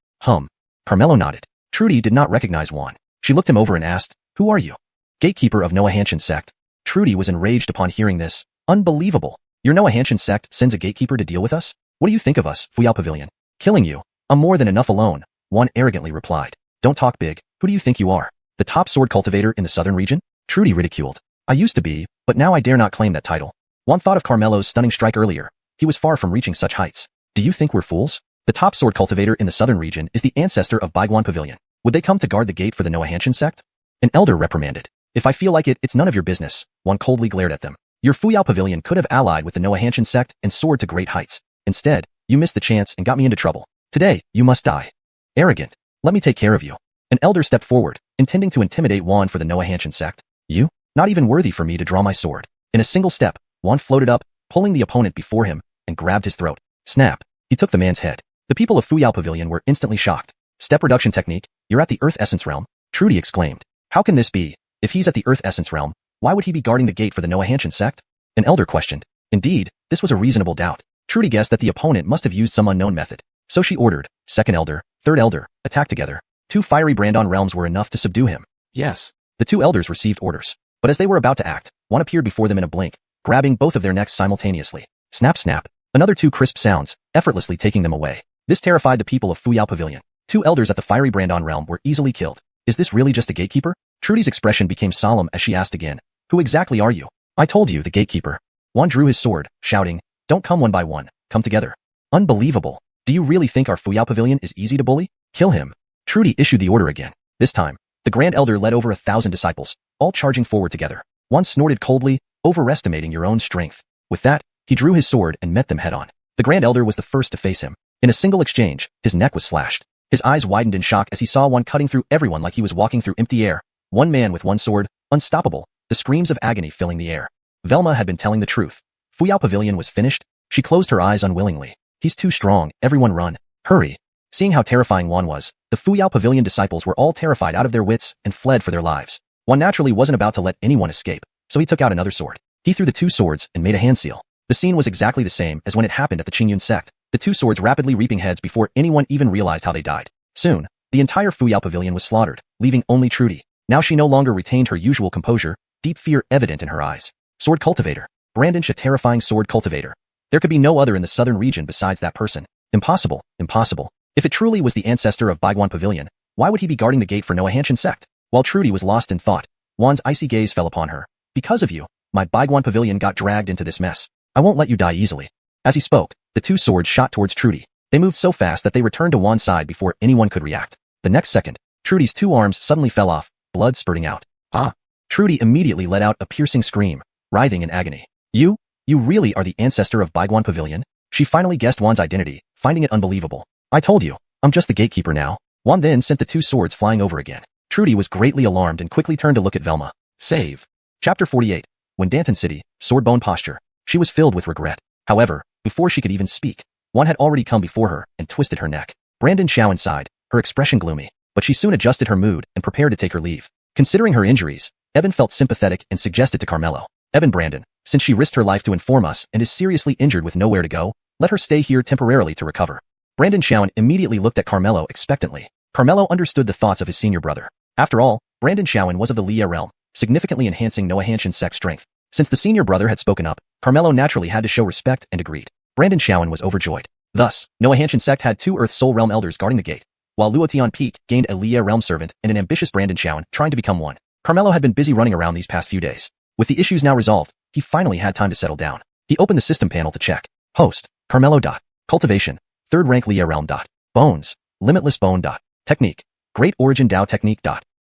Carmelo nodded. Trudy did not recognize Juan. She looked him over and asked, Who are you? Gatekeeper of Noah Hanshin sect. Trudy was enraged upon hearing this. Unbelievable. Your Noah Hanshin sect sends a gatekeeper to deal with us? What do you think of us, Fuyao Pavilion? Killing you. I'm more than enough alone, Juan arrogantly replied. Don't talk big. Who do you think you are? The top sword cultivator in the southern region? Trudy ridiculed. I used to be, but now I dare not claim that title. Juan thought of Carmelo's stunning strike earlier. He was far from reaching such heights. Do you think we're fools? The top sword cultivator in the southern region is the ancestor of Baiguan Pavilion. Would they come to guard the gate for the Noah Hanshin sect? An elder reprimanded. If I feel like it, it's none of your business. Juan coldly glared at them. Your Fuyao Pavilion could have allied with the Noah Hanshin sect and soared to great heights. Instead, you missed the chance and got me into trouble. Today, you must die. Arrogant. Let me take care of you. An elder stepped forward, intending to intimidate Juan for the Noah Hanshin sect. You? Not even worthy for me to draw my sword. In a single step, Juan floated up, pulling the opponent before him, and grabbed his throat. Snap. He took the man's head. The people of Fuyao Pavilion were instantly shocked. Step reduction technique, you're at the Earth Essence realm? Trudy exclaimed. How can this be? If he's at the Earth Essence realm, why would he be guarding the gate for the Noah Hanshin sect? An elder questioned. Indeed, this was a reasonable doubt. Trudy guessed that the opponent must have used some unknown method. So she ordered, second elder, third elder, attack together. 2 fiery Brandon realms were enough to subdue him. Yes. The 2 elders received orders. But as they were about to act, one appeared before them in a blink, grabbing both of their necks simultaneously. Snap snap. Another 2 crisp sounds, effortlessly taking them away. This terrified the people of Fuyao Pavilion. 2 elders at the fiery Brandon realm were easily killed. Is this really just a gatekeeper? Trudy's expression became solemn as she asked again. Who exactly are you? I told you, the gatekeeper. Juan drew his sword, shouting, Don't come one by one, come together. Unbelievable. Do you really think our Fuyao Pavilion is easy to bully? Kill him. Trudy issued the order again. This time, the Grand Elder led over 1,000 disciples, all charging forward together. Juan snorted coldly, overestimating your own strength. With that, he drew his sword and met them head on. The Grand Elder was the first to face him. In a single exchange, his neck was slashed. His eyes widened in shock as he saw one cutting through everyone like he was walking through empty air. One man with one sword, unstoppable, the screams of agony filling the air. Velma had been telling the truth. Fuyao Pavilion was finished. She closed her eyes unwillingly. He's too strong, everyone run. Hurry. Seeing how terrifying Wan was, the Fuyao Pavilion disciples were all terrified out of their wits and fled for their lives. Wan naturally wasn't about to let anyone escape, so he took out another sword. He threw the two swords and made a hand seal. The scene was exactly the same as when it happened at the Qingyun sect, the two swords rapidly reaping heads before anyone even realized how they died. Soon, the entire Fuyao Pavilion was slaughtered, leaving only Trudy. Now she no longer retained her usual composure, deep fear evident in her eyes. Sword cultivator. Brandon Sh, a terrifying sword cultivator. There could be no other in the southern region besides that person. Impossible, impossible. If it truly was the ancestor of Baiguan Pavilion, why would he be guarding the gate for Noah Hanshin sect? While Trudy was lost in thought, Wan's icy gaze fell upon her. Because of you, my Baiguan Pavilion got dragged into this mess. I won't let you die easily. As he spoke, the two swords shot towards Trudy. They moved so fast that they returned to Wan's side before anyone could react. The next second, Trudy's two arms suddenly fell off, blood spurting out. Ah! Trudy immediately let out a piercing scream, writhing in agony. You really are the ancestor of Baiguan Pavilion? She finally guessed Wan's identity, finding it unbelievable. I told you, I'm just the gatekeeper now. Wan then sent the two swords flying over again. Trudy was greatly alarmed and quickly turned to look at Velma. Save. Chapter 48. When Danton City, swordbone posture. She was filled with regret. However, before she could even speak, Wan had already come before her and twisted her neck. Brandon Xiao inside, her expression gloomy, but she soon adjusted her mood and prepared to take her leave. Considering her injuries, Eben felt sympathetic and suggested to Carmelo, Eben Brandon, since she risked her life to inform us and is seriously injured with nowhere to go, let her stay here temporarily to recover. Brandon Xiao immediately looked at Carmelo expectantly. Carmelo understood the thoughts of his senior brother. After all, Brandon Xiao was of the Lia realm, significantly enhancing Noah Hanshin's sex strength. Since the senior brother had spoken up, Carmelo naturally had to show respect and agreed. Brandon Xiao was overjoyed. Thus, Noah Hanshin sect had two Earth Soul Realm elders guarding the gate, while Luotian Peak gained a Lia realm servant and an ambitious Brandon Xiao trying to become one. Carmelo had been busy running around these past few days. With the issues now resolved, he finally had time to settle down. He opened the system panel to check. Host, Carmelo. Cultivation, 3rd rank Lia realm. Bones, limitless bone. Technique, Great Origin Dao technique.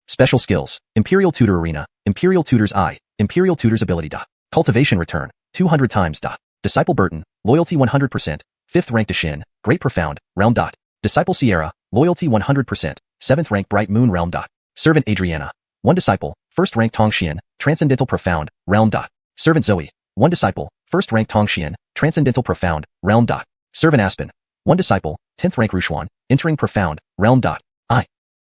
Special skills, Imperial Tutor Arena, Imperial Tutor's Eye, Imperial Tutor's Ability. Cultivation return, 200 times. Disciple Burton, Loyalty 100%, 5th rank Dashin, Great Profound, Realm. Disciple Sierra, Loyalty 100%, 7th rank Bright Moon Realm. Servant Adriana, 1 disciple, 1st rank Tongxian, Transcendental Profound, Realm. Servant Zoe, 1 disciple, 1st rank Tongxian, Transcendental Profound, Realm. Servant Aspen, 1 disciple, 10th rank Rushuan, Entering Profound, Realm.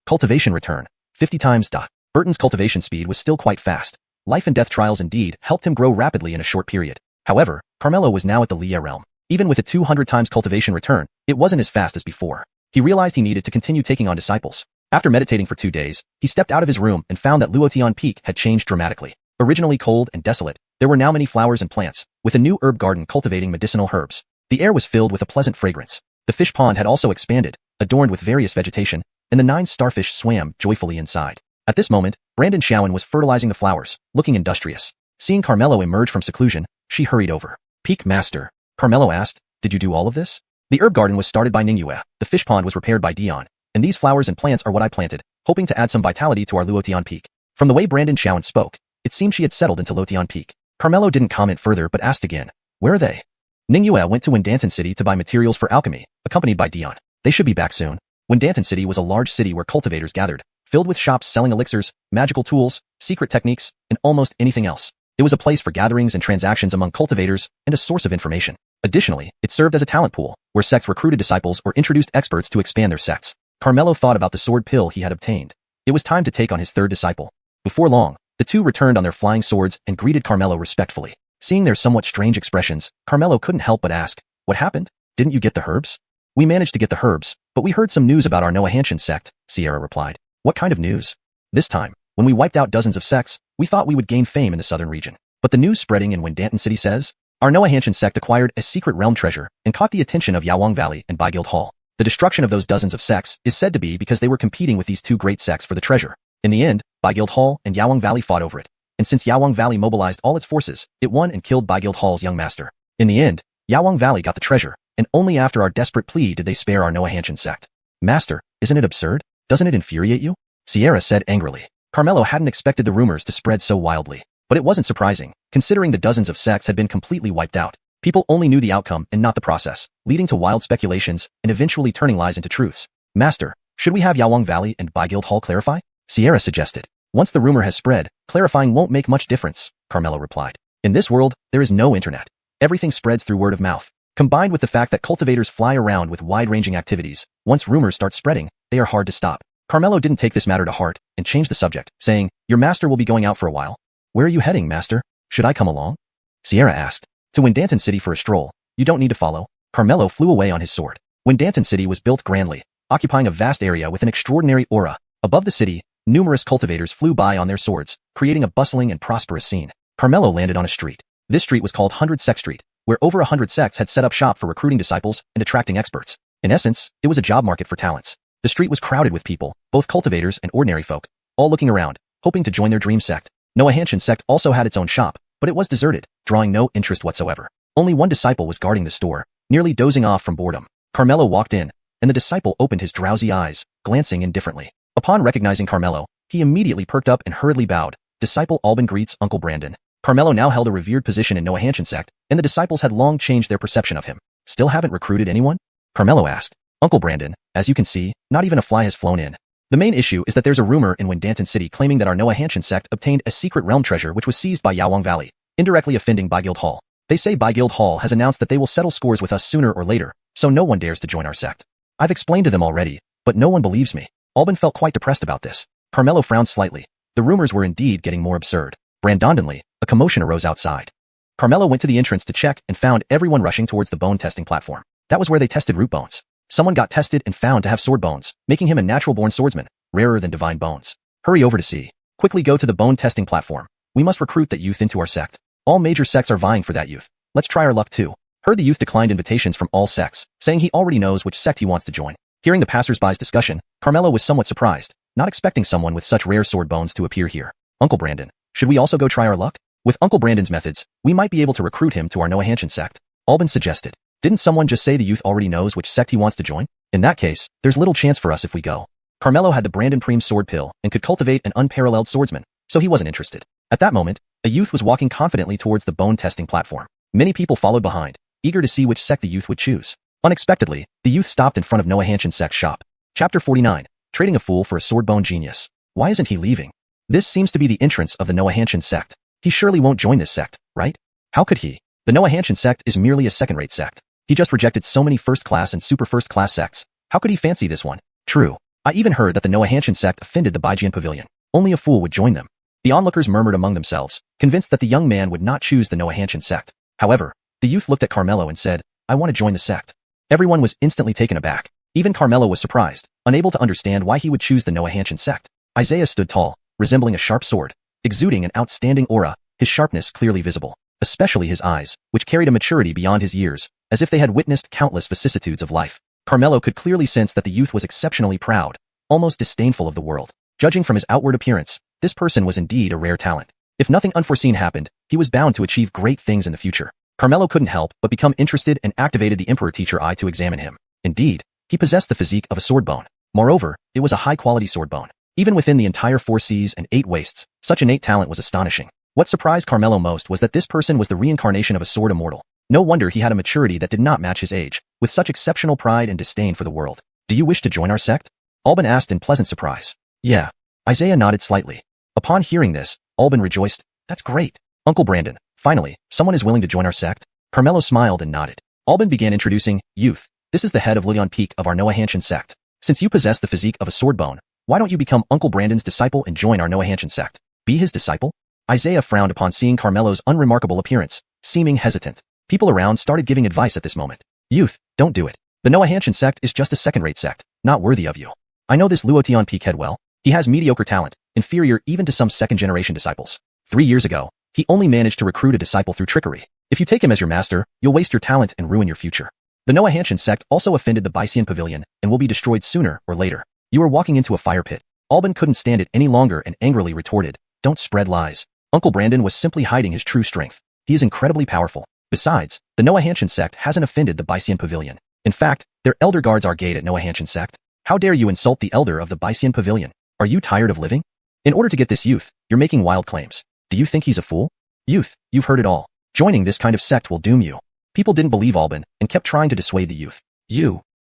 Cultivation return, 50 times. Burton's cultivation speed was still quite fast. Life and death trials indeed helped him grow rapidly in a short period. However, Carmelo was now at the Lia realm. Even with a 200 times cultivation return, it wasn't as fast as before. He realized he needed to continue taking on disciples. After meditating for 2 days, he stepped out of his room and found that Luotian Peak had changed dramatically. Originally cold and desolate, there were now many flowers and plants, with a new herb garden cultivating medicinal herbs. The air was filled with a pleasant fragrance. The fish pond had also expanded, adorned with various vegetation, and the 9 starfish swam joyfully inside. At this moment, Brandon Xiao was fertilizing the flowers, looking industrious. Seeing Carmelo emerge from seclusion, she hurried over. Peak Master, Carmelo asked, did you do all of this? The herb garden was started by Ningyue, the fish pond was repaired by Dion, and these flowers and plants are what I planted, hoping to add some vitality to our Luotian Peak. From the way Brandon Xiao spoke, it seemed she had settled into Luotian Peak. Carmelo didn't comment further but asked again, where are they? Ningyue went to Windanton City to buy materials for alchemy, accompanied by Dion. They should be back soon. Windanton City was a large city where cultivators gathered, filled with shops selling elixirs, magical tools, secret techniques, and almost anything else. It was a place for gatherings and transactions among cultivators and a source of information. Additionally, it served as a talent pool, where sects recruited disciples or introduced experts to expand their sects. Carmelo thought about the sword pill he had obtained. It was time to take on his 3rd disciple. Before long, the two returned on their flying swords and greeted Carmelo respectfully. Seeing their somewhat strange expressions, Carmelo couldn't help but ask, what happened? Didn't you get the herbs? We managed to get the herbs, but we heard some news about our Noah Hanshin sect, Sierra replied. What kind of news? This time, when we wiped out dozens of sects, we thought we would gain fame in the southern region. But the news spreading in Windanton City says, our Noah Hanshin sect acquired a secret realm treasure and caught the attention of Yawang Valley and Baigild Hall. The destruction of those dozens of sects is said to be because they were competing with these 2 great sects for the treasure. In the end, Baigild Hall and Yawang Valley fought over it. And since Yawang Valley mobilized all its forces, it won and killed Baigild Hall's young master. In the end, Yawang Valley got the treasure, and only after our desperate plea did they spare our Noah Hanshin sect. Master, isn't it absurd? Doesn't it infuriate you? Sierra said angrily. Carmelo hadn't expected the rumors to spread so wildly. But it wasn't surprising, considering the dozens of sects had been completely wiped out. People only knew the outcome and not the process, leading to wild speculations and eventually turning lies into truths. Master, Should we have Yawang Valley and Guild Hall clarify? Sierra suggested. Once the rumor has spread, clarifying won't make much difference, Carmelo replied. In this world, there is no internet. Everything spreads through word of mouth. Combined with the fact that cultivators fly around with wide-ranging activities, once rumors start spreading, they are hard to stop. Carmelo didn't take this matter to heart and changed the subject, saying, your master will be going out for a while. Where are you heading, master? Should I come along? Sierra asked. To Windanton City for a stroll. You don't need to follow. Carmelo flew away on his sword. Windanton City was built grandly, occupying a vast area with an extraordinary aura. Above the city, numerous cultivators flew by on their swords, creating a bustling and prosperous scene. Carmelo landed on a street. This street was called 100 Sect Street, where over 100 sects had set up shop for recruiting disciples and attracting experts. In essence, it was a job market for talents. The street was crowded with people, both cultivators and ordinary folk, all looking around, hoping to join their dream sect. Xianxia sect also had its own shop, but it was deserted, drawing no interest whatsoever. Only one disciple was guarding the store, nearly dozing off from boredom. Carmelo walked in, and the disciple opened his drowsy eyes, glancing indifferently. Upon recognizing Carmelo, he immediately perked up and hurriedly bowed. Disciple Alban greets Uncle Brandon. Carmelo now held a revered position in Xianxia sect, and the disciples had long changed their perception of him. Still haven't recruited anyone? Carmelo asked. Uncle Brandon, as you can see, not even a fly has flown in. The main issue is that there's a rumor in Windanton City claiming that our Xianxia sect obtained a secret realm treasure which was seized by Yawang Valley, indirectly offending Guild Hall. They say Guild Hall has announced that they will settle scores with us sooner or later, so no one dares to join our sect. I've explained to them already, but no one believes me. Alban felt quite depressed about this. Carmelo frowned slightly. The rumors were indeed getting more absurd. Brandondonly, a commotion arose outside. Carmelo went to the entrance to check and found everyone rushing towards the bone testing platform. That was where they tested root bones. Someone got tested and found to have sword bones, making him a natural-born swordsman, rarer than divine bones. Hurry over to see. Quickly go to the bone testing platform. We must recruit that youth into our sect. All major sects are vying for that youth. Let's try our luck too. Heard the youth declined invitations from all sects, saying he already knows which sect he wants to join. Hearing the passers-by's discussion, Carmelo was somewhat surprised, not expecting someone with such rare sword bones to appear here. Uncle Brandon, should we also go try our luck? With Uncle Brandon's methods, we might be able to recruit him to our Xianxia sect. Alban suggested. Didn't someone just say the youth already knows which sect he wants to join? In that case, there's little chance for us if we go. Carmelo had the Brandon Preem sword pill and could cultivate an unparalleled swordsman, so he wasn't interested. At that moment, a youth was walking confidently towards the bone testing platform. Many people followed behind, eager to see which sect the youth would choose. Unexpectedly, the youth stopped in front of Xianxia sect's shop. Chapter 49, Trading a Fool for a Swordbone Genius. Why isn't he leaving? This seems to be the entrance of the Xianxia sect. He surely won't join this sect, right? How could he? The Xianxia sect is merely a second-rate sect. He just rejected so many first-class and super first-class sects. How could he fancy this one? True. I even heard that the Xianxia sect offended the Baijian Pavilion. Only a fool would join them. The onlookers murmured among themselves, convinced that the young man would not choose the Xianxia sect. However, the youth looked at Carmelo and said, I want to join the sect. Everyone was instantly taken aback. Even Carmelo was surprised, unable to understand why he would choose the Xianxia sect. Isaiah stood tall, resembling a sharp sword, exuding an outstanding aura, his sharpness clearly visible, especially his eyes, which carried a maturity beyond his years, as if they had witnessed countless vicissitudes of life. Carmelo could clearly sense that the youth was exceptionally proud, almost disdainful of the world. Judging from his outward appearance, this person was indeed a rare talent. If nothing unforeseen happened, he was bound to achieve great things in the future. Carmelo couldn't help but become interested and activated the Emperor Teacher Eye to examine him. Indeed, he possessed the physique of a swordbone. Moreover, it was a high-quality swordbone. Even within the entire 4 seas and 8 wastes, such innate talent was astonishing. What surprised Carmelo most was that this person was the reincarnation of a sword immortal. No wonder he had a maturity that did not match his age, with such exceptional pride and disdain for the world. Do you wish to join our sect? Alban asked in pleasant surprise. Yeah. Isaiah nodded slightly. Upon hearing this, Alban rejoiced. That's great. Uncle Brandon, finally, someone is willing to join our sect? Carmelo smiled and nodded. Alban began introducing, Youth, this is the head of Lilian Peak of our Xianxia sect. Since you possess the physique of a swordbone, why don't you become Uncle Brandon's disciple and join our Xianxia sect? Be his disciple? Isaiah frowned upon seeing Carmelo's unremarkable appearance, seeming hesitant. People around started giving advice at this moment. Youth, don't do it. The Xianxia sect is just a second-rate sect, not worthy of you. I know this Luotian Peak head well. He has mediocre talent, inferior even to some second-generation disciples. 3 years ago, he only managed to recruit a disciple through trickery. If you take him as your master, you'll waste your talent and ruin your future. The Xianxia sect also offended the Baijian Pavilion and will be destroyed sooner or later. You are walking into a fire pit. Alban couldn't stand it any longer and angrily retorted, Don't spread lies. Uncle Brandon was simply hiding his true strength. He is incredibly powerful. Besides, the Xianxia sect hasn't offended the Baijian Pavilion. In fact, their elder guards are gate at Xianxia sect. How dare you insult the elder of the Baijian Pavilion? Are you tired of living? In order to get this youth, you're making wild claims. Do you think he's a fool? Youth, you've heard it all. Joining this kind of sect will doom you. People didn't believe Alban and kept trying to dissuade the youth.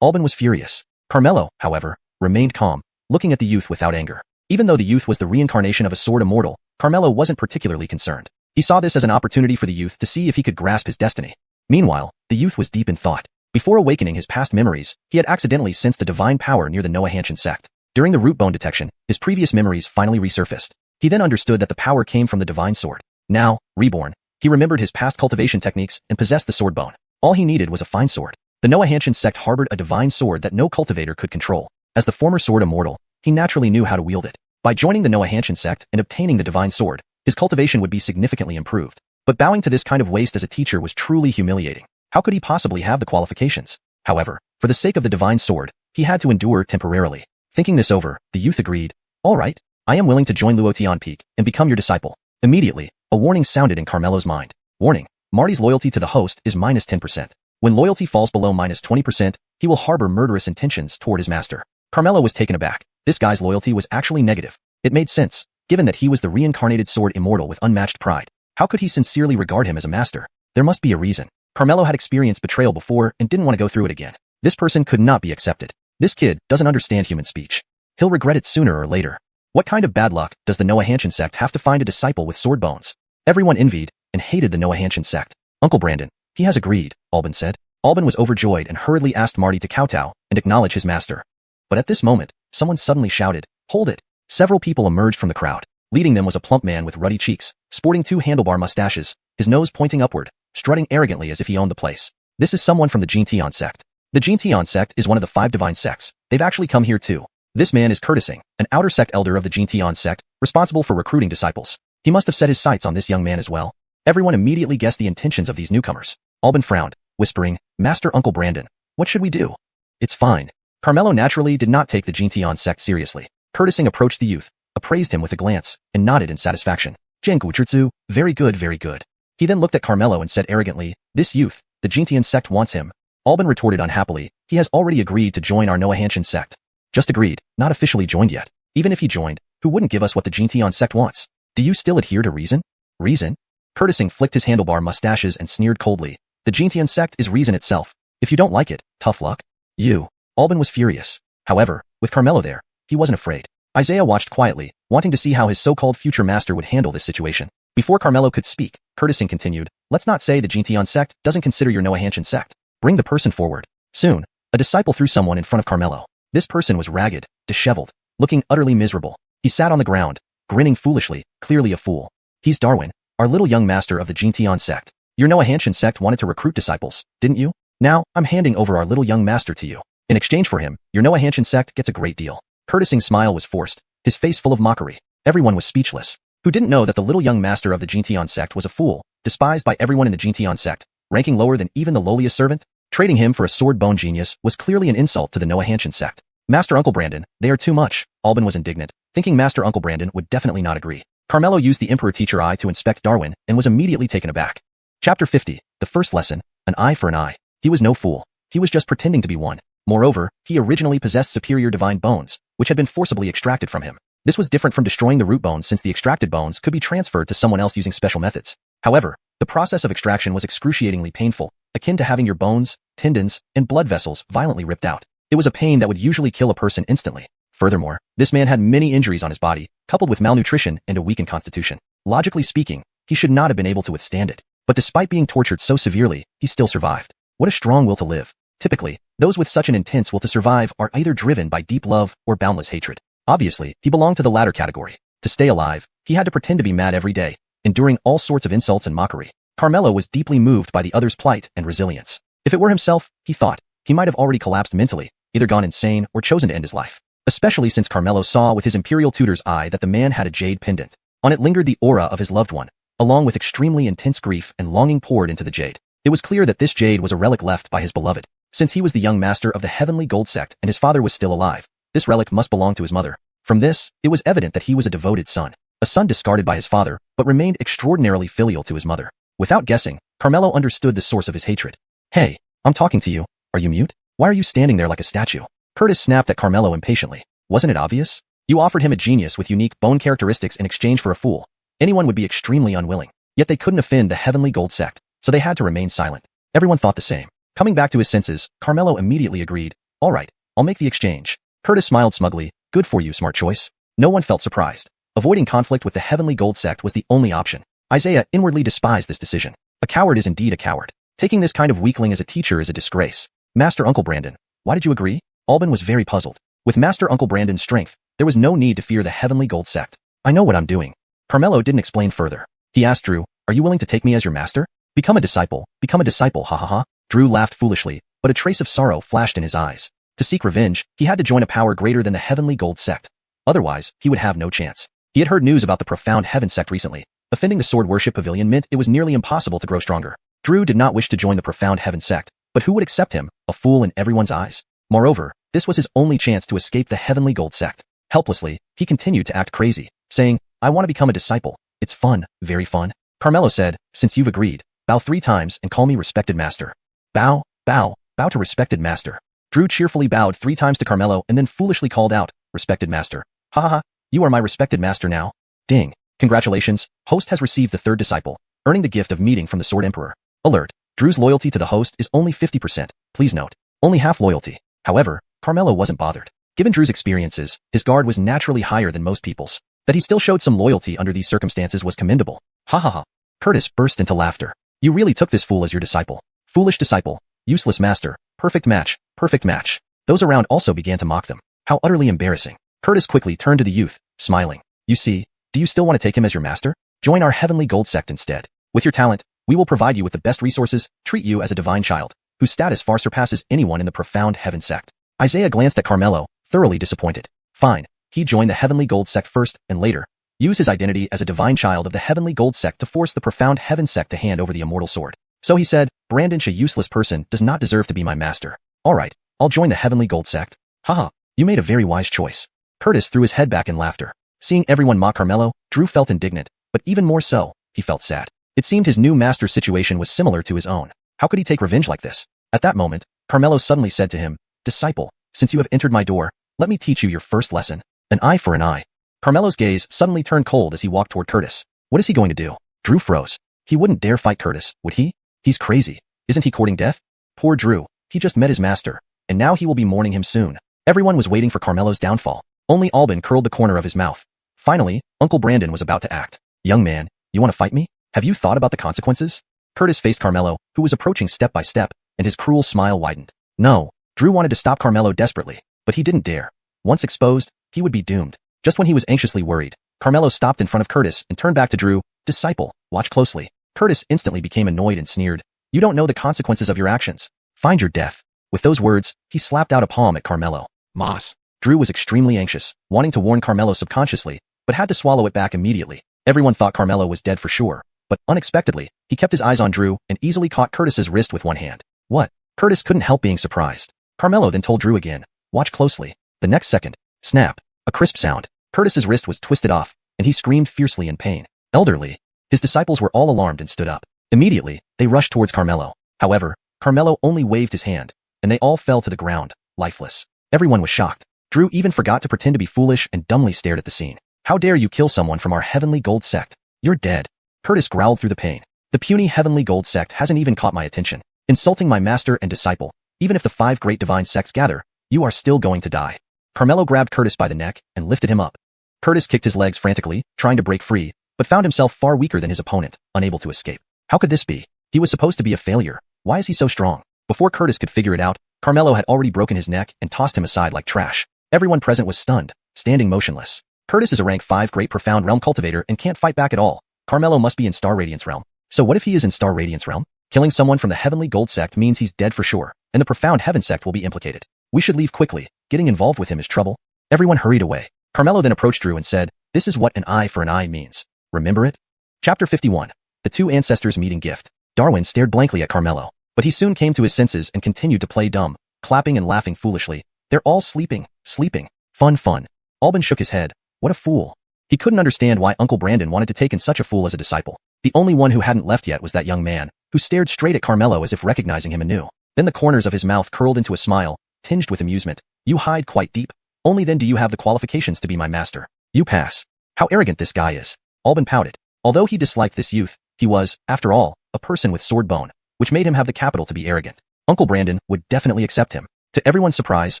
Alban was furious. Carmelo, however, remained calm, looking at the youth without anger. Even though the youth was the reincarnation of a sword immortal, Carmelo wasn't particularly concerned. He saw this as an opportunity for the youth to see if he could grasp his destiny. Meanwhile, the youth was deep in thought. Before awakening his past memories, he had accidentally sensed a divine power near the Noahanshan sect. During the root bone detection, his previous memories finally resurfaced. He then understood that the power came from the divine sword. Now, reborn, he remembered his past cultivation techniques and possessed the sword bone. All he needed was a fine sword. The Noahanshan sect harbored a divine sword that no cultivator could control. As the former sword immortal, he naturally knew how to wield it. By joining the Noahanshan sect and obtaining the divine sword, his cultivation would be significantly improved. But bowing to this kind of waste as a teacher was truly humiliating. How could he possibly have the qualifications? However, for the sake of the divine sword, he had to endure temporarily. Thinking this over, the youth agreed. All right, I am willing to join Luotian Peak and become your disciple. Immediately, a warning sounded in Carmelo's mind. Warning, Marty's loyalty to the host is minus 10%. When loyalty falls below minus 20%, he will harbor murderous intentions toward his master. Carmelo was taken aback. This guy's loyalty was actually negative. It made sense, given that he was the reincarnated sword immortal with unmatched pride. How could he sincerely regard him as a master? There must be a reason. Carmelo had experienced betrayal before and didn't want to go through it again. This person could not be accepted. This kid doesn't understand human speech. He'll regret it sooner or later. What kind of bad luck does the Noahanshan sect have to find a disciple with sword bones? Everyone envied and hated the Noahanshan sect. Uncle Brandon, he has agreed, Albin said. Albin was overjoyed and hurriedly asked Marty to kowtow and acknowledge his master. But at this moment, someone suddenly shouted, "Hold it!" Several people emerged from the crowd. Leading them was a plump man with ruddy cheeks, sporting two handlebar mustaches, his nose pointing upward, strutting arrogantly as if he owned the place. This is someone from the Xianxia sect. The Xianxia sect is one of the 5 divine sects. They've actually come here too. This man is Curtising, an outer sect elder of the Xianxia sect, responsible for recruiting disciples. He must have set his sights on this young man as well. Everyone immediately guessed the intentions of these newcomers. Albin frowned, whispering, "Master Uncle Brandon, what should we do?" "It's fine." Carmelo naturally did not take the Xianxia sect seriously. Curtising approached the youth, appraised him with a glance, and nodded in satisfaction. "Jianggu, very good, very good." He then looked at Carmelo and said arrogantly, "This youth, the Xianxian sect wants him." Albin retorted unhappily, "He has already agreed to join our Noahanshan sect." "Just agreed, not officially joined yet. Even if he joined, who wouldn't give us what the Xianxian sect wants? Do you still adhere to reason?" "Reason?" Curtising flicked his handlebar mustaches and sneered coldly. "The Xianxian sect is reason itself. If you don't like it, tough luck." "You." Albin was furious. However, with Carmelo there, he wasn't afraid. Isaiah watched quietly, wanting to see how his so-called future master would handle this situation. Before Carmelo could speak, Curtising continued, "Let's not say the Xianxian sect doesn't consider your Noahanshan sect. Bring the person forward." Soon, a disciple threw someone in front of Carmelo. This person was ragged, disheveled, looking utterly miserable. He sat on the ground, grinning foolishly, clearly a fool. "He's Darwin, our little young master of the Xianxian sect. Your Noahanshan sect wanted to recruit disciples, didn't you? Now, I'm handing over our little young master to you. In exchange for him, your Noahanshan sect gets a great deal." Curtising's smile was forced, his face full of mockery. Everyone was speechless. Who didn't know that the little young master of the Xianxian sect was a fool, despised by everyone in the Xianxian sect, ranking lower than even the lowliest servant? Trading him for a sword bone genius was clearly an insult to the Noahanshan sect. "Master Uncle Brandon, they are too much." Albin was indignant, thinking Master Uncle Brandon would definitely not agree. Carmelo used the Emperor Teacher Eye to inspect Darwin and was immediately taken aback. Chapter 50, the first lesson, an eye for an eye. He was no fool. He was just pretending to be one. Moreover, he originally possessed superior divine bones, which had been forcibly extracted from him. This was different from destroying the root bones since the extracted bones could be transferred to someone else using special methods. However, the process of extraction was excruciatingly painful, akin to having your bones, tendons, and blood vessels violently ripped out. It was a pain that would usually kill a person instantly. Furthermore, this man had many injuries on his body, coupled with malnutrition and a weakened constitution. Logically speaking, he should not have been able to withstand it. But despite being tortured so severely, he still survived. What a strong will to live. Typically, those with such an intense will to survive are either driven by deep love or boundless hatred. Obviously, he belonged to the latter category. To stay alive, he had to pretend to be mad every day, enduring all sorts of insults and mockery. Carmelo was deeply moved by the other's plight and resilience. If it were himself, he thought, he might have already collapsed mentally, either gone insane or chosen to end his life. Especially since Carmelo saw with his imperial tutor's eye that the man had a jade pendant. On it lingered the aura of his loved one, along with extremely intense grief and longing poured into the jade. It was clear that this jade was a relic left by his beloved. Since he was the young master of the heavenly gold sect and his father was still alive, this relic must belong to his mother. From this, it was evident that he was a devoted son. A son discarded by his father, but remained extraordinarily filial to his mother. Without guessing, Carmelo understood the source of his hatred. "Hey, I'm talking to you. Are you mute? Why are you standing there like a statue?" Curtis snapped at Carmelo impatiently. "Wasn't it obvious? You offered him a genius with unique bone characteristics in exchange for a fool. Anyone would be extremely unwilling. Yet they couldn't offend the heavenly gold sect, so they had to remain silent." Everyone thought the same. Coming back to his senses, Carmelo immediately agreed. "All right, I'll make the exchange. Curtis smiled smugly. Good for you, smart choice. No one felt surprised. Avoiding conflict with the Heavenly Gold Sect was the only option. Isaiah inwardly despised this decision. A coward is indeed a coward. Taking this kind of weakling as a teacher is a disgrace. Master Uncle Brandon, why did you agree? Alban was very puzzled. With Master Uncle Brandon's strength, there was no need to fear the Heavenly Gold Sect. I know what I'm doing. Carmelo didn't explain further. He asked Drew, are you willing to take me as your master? Become a disciple, ha ha ha. Drew laughed foolishly, but a trace of sorrow flashed in his eyes. To seek revenge, he had to join a power greater than the Heavenly Gold Sect. Otherwise, he would have no chance. He had heard news about the profound Heaven Sect recently. Offending the Sword Worship Pavilion meant it was nearly impossible to grow stronger. Drew did not wish to join the profound Heaven Sect, but who would accept him, a fool in everyone's eyes? Moreover, this was his only chance to escape the Heavenly Gold Sect. Helplessly, he continued to act crazy, saying, I want to become a disciple. It's fun, very fun. Carmelo said, since you've agreed, bow 3 times and call me respected master. Bow, bow, bow to respected master. Drew cheerfully bowed 3 times to Carmelo and then foolishly called out, respected master. Ha ha ha, you are my respected master now. Ding. Congratulations, host has received the 3rd disciple, earning the gift of meeting from the Sword Emperor. Alert, Drew's loyalty to the host is only 50%. Please note, only half loyalty. However, Carmelo wasn't bothered. Given Drew's experiences, his guard was naturally higher than most people's. That he still showed some loyalty under these circumstances was commendable. Ha ha ha. Curtis burst into laughter. You really took this fool as your disciple. Foolish disciple. Useless master. Perfect match. Perfect match. Those around also began to mock them. How utterly embarrassing. Curtis quickly turned to the youth, smiling. You see, do you still want to take him as your master? Join our Heavenly Gold Sect instead. With your talent, we will provide you with the best resources, treat you as a divine child, whose status far surpasses anyone in the profound Heaven Sect. Isaiah glanced at Carmelo, thoroughly disappointed. Fine, he joined the Heavenly Gold Sect first and later, use his identity as a divine child of the Heavenly Gold Sect to force the profound Heaven Sect to hand over the immortal sword. So he said, Brandon, a useless person, does not deserve to be my master. Alright, I'll join the Heavenly Gold Sect. Haha, you made a very wise choice. Curtis threw his head back in laughter. Seeing everyone mock Carmelo, Drew felt indignant, but even more so, he felt sad. It seemed his new master's situation was similar to his own. How could he take revenge like this? At that moment, Carmelo suddenly said to him, Disciple, since you have entered my door, let me teach you your first lesson. An eye for an eye. Carmelo's gaze suddenly turned cold as he walked toward Curtis. What is he going to do? Drew froze. He wouldn't dare fight Curtis, would he? He's crazy. Isn't he courting death? Poor Drew. He just met his master, and now he will be mourning him soon. Everyone was waiting for Carmelo's downfall. Only Alban curled the corner of his mouth. Finally, Uncle Brandon was about to act. Young man, you want to fight me? Have you thought about the consequences? Curtis faced Carmelo, who was approaching step by step, and his cruel smile widened. No. Drew wanted to stop Carmelo desperately, but he didn't dare. Once exposed, he would be doomed. Just when he was anxiously worried, Carmelo stopped in front of Curtis and turned back to Drew. Disciple, watch closely. Curtis instantly became annoyed and sneered. You don't know the consequences of your actions. Find your death. With those words, he slapped out a palm at Carmelo. Moss. Drew was extremely anxious, wanting to warn Carmelo subconsciously, but had to swallow it back immediately. Everyone thought Carmelo was dead for sure, but unexpectedly, he kept his eyes on Drew and easily caught Curtis's wrist with one hand. What? Curtis couldn't help being surprised. Carmelo then told Drew again, watch closely. The next second, snap, a crisp sound. Curtis's wrist was twisted off, and he screamed fiercely in pain. Elderly. His disciples were all alarmed and stood up. Immediately, they rushed towards Carmelo. However, Carmelo only waved his hand, and they all fell to the ground, lifeless. Everyone was shocked. Drew even forgot to pretend to be foolish and dumbly stared at the scene. How dare you kill someone from our Heavenly Gold Sect? You're dead. Curtis growled through the pain. The puny Heavenly Gold Sect hasn't even caught my attention. Insulting my master and disciple. Even if the 5 great divine sects gather, you are still going to die. Carmelo grabbed Curtis by the neck and lifted him up. Curtis kicked his legs frantically, trying to break free, but found himself far weaker than his opponent, unable to escape. How could this be? He was supposed to be a failure. Why is he so strong? Before Curtis could figure it out, Carmelo had already broken his neck and tossed him aside like trash. Everyone present was stunned, standing motionless. Curtis is a rank 5 great profound realm cultivator and can't fight back at all. Carmelo must be in Star Radiance realm. So what if he is in Star Radiance realm? Killing someone from the Heavenly Gold Sect means he's dead for sure, and the profound Heaven Sect will be implicated. We should leave quickly. Getting involved with him is trouble. Everyone hurried away. Carmelo then approached Drew and said, this is what an eye for an eye means. Remember it? Chapter 51. The 2 ancestors meeting gift. Darwin stared blankly at Carmelo, but he soon came to his senses and continued to play dumb, clapping and laughing foolishly. They're all sleeping. Fun. Alban shook his head. What a fool. He couldn't understand why Uncle Brandon wanted to take in such a fool as a disciple. The only one who hadn't left yet was that young man, who stared straight at Carmelo as if recognizing him anew. Then the corners of his mouth curled into a smile, tinged with amusement. You hide quite deep. Only then do you have the qualifications to be my master. You pass. How arrogant this guy is. Alban pouted. Although he disliked this youth, he was, after all, a person with sword bone, which made him have the capital to be arrogant. Uncle Brandon would definitely accept him. To everyone's surprise,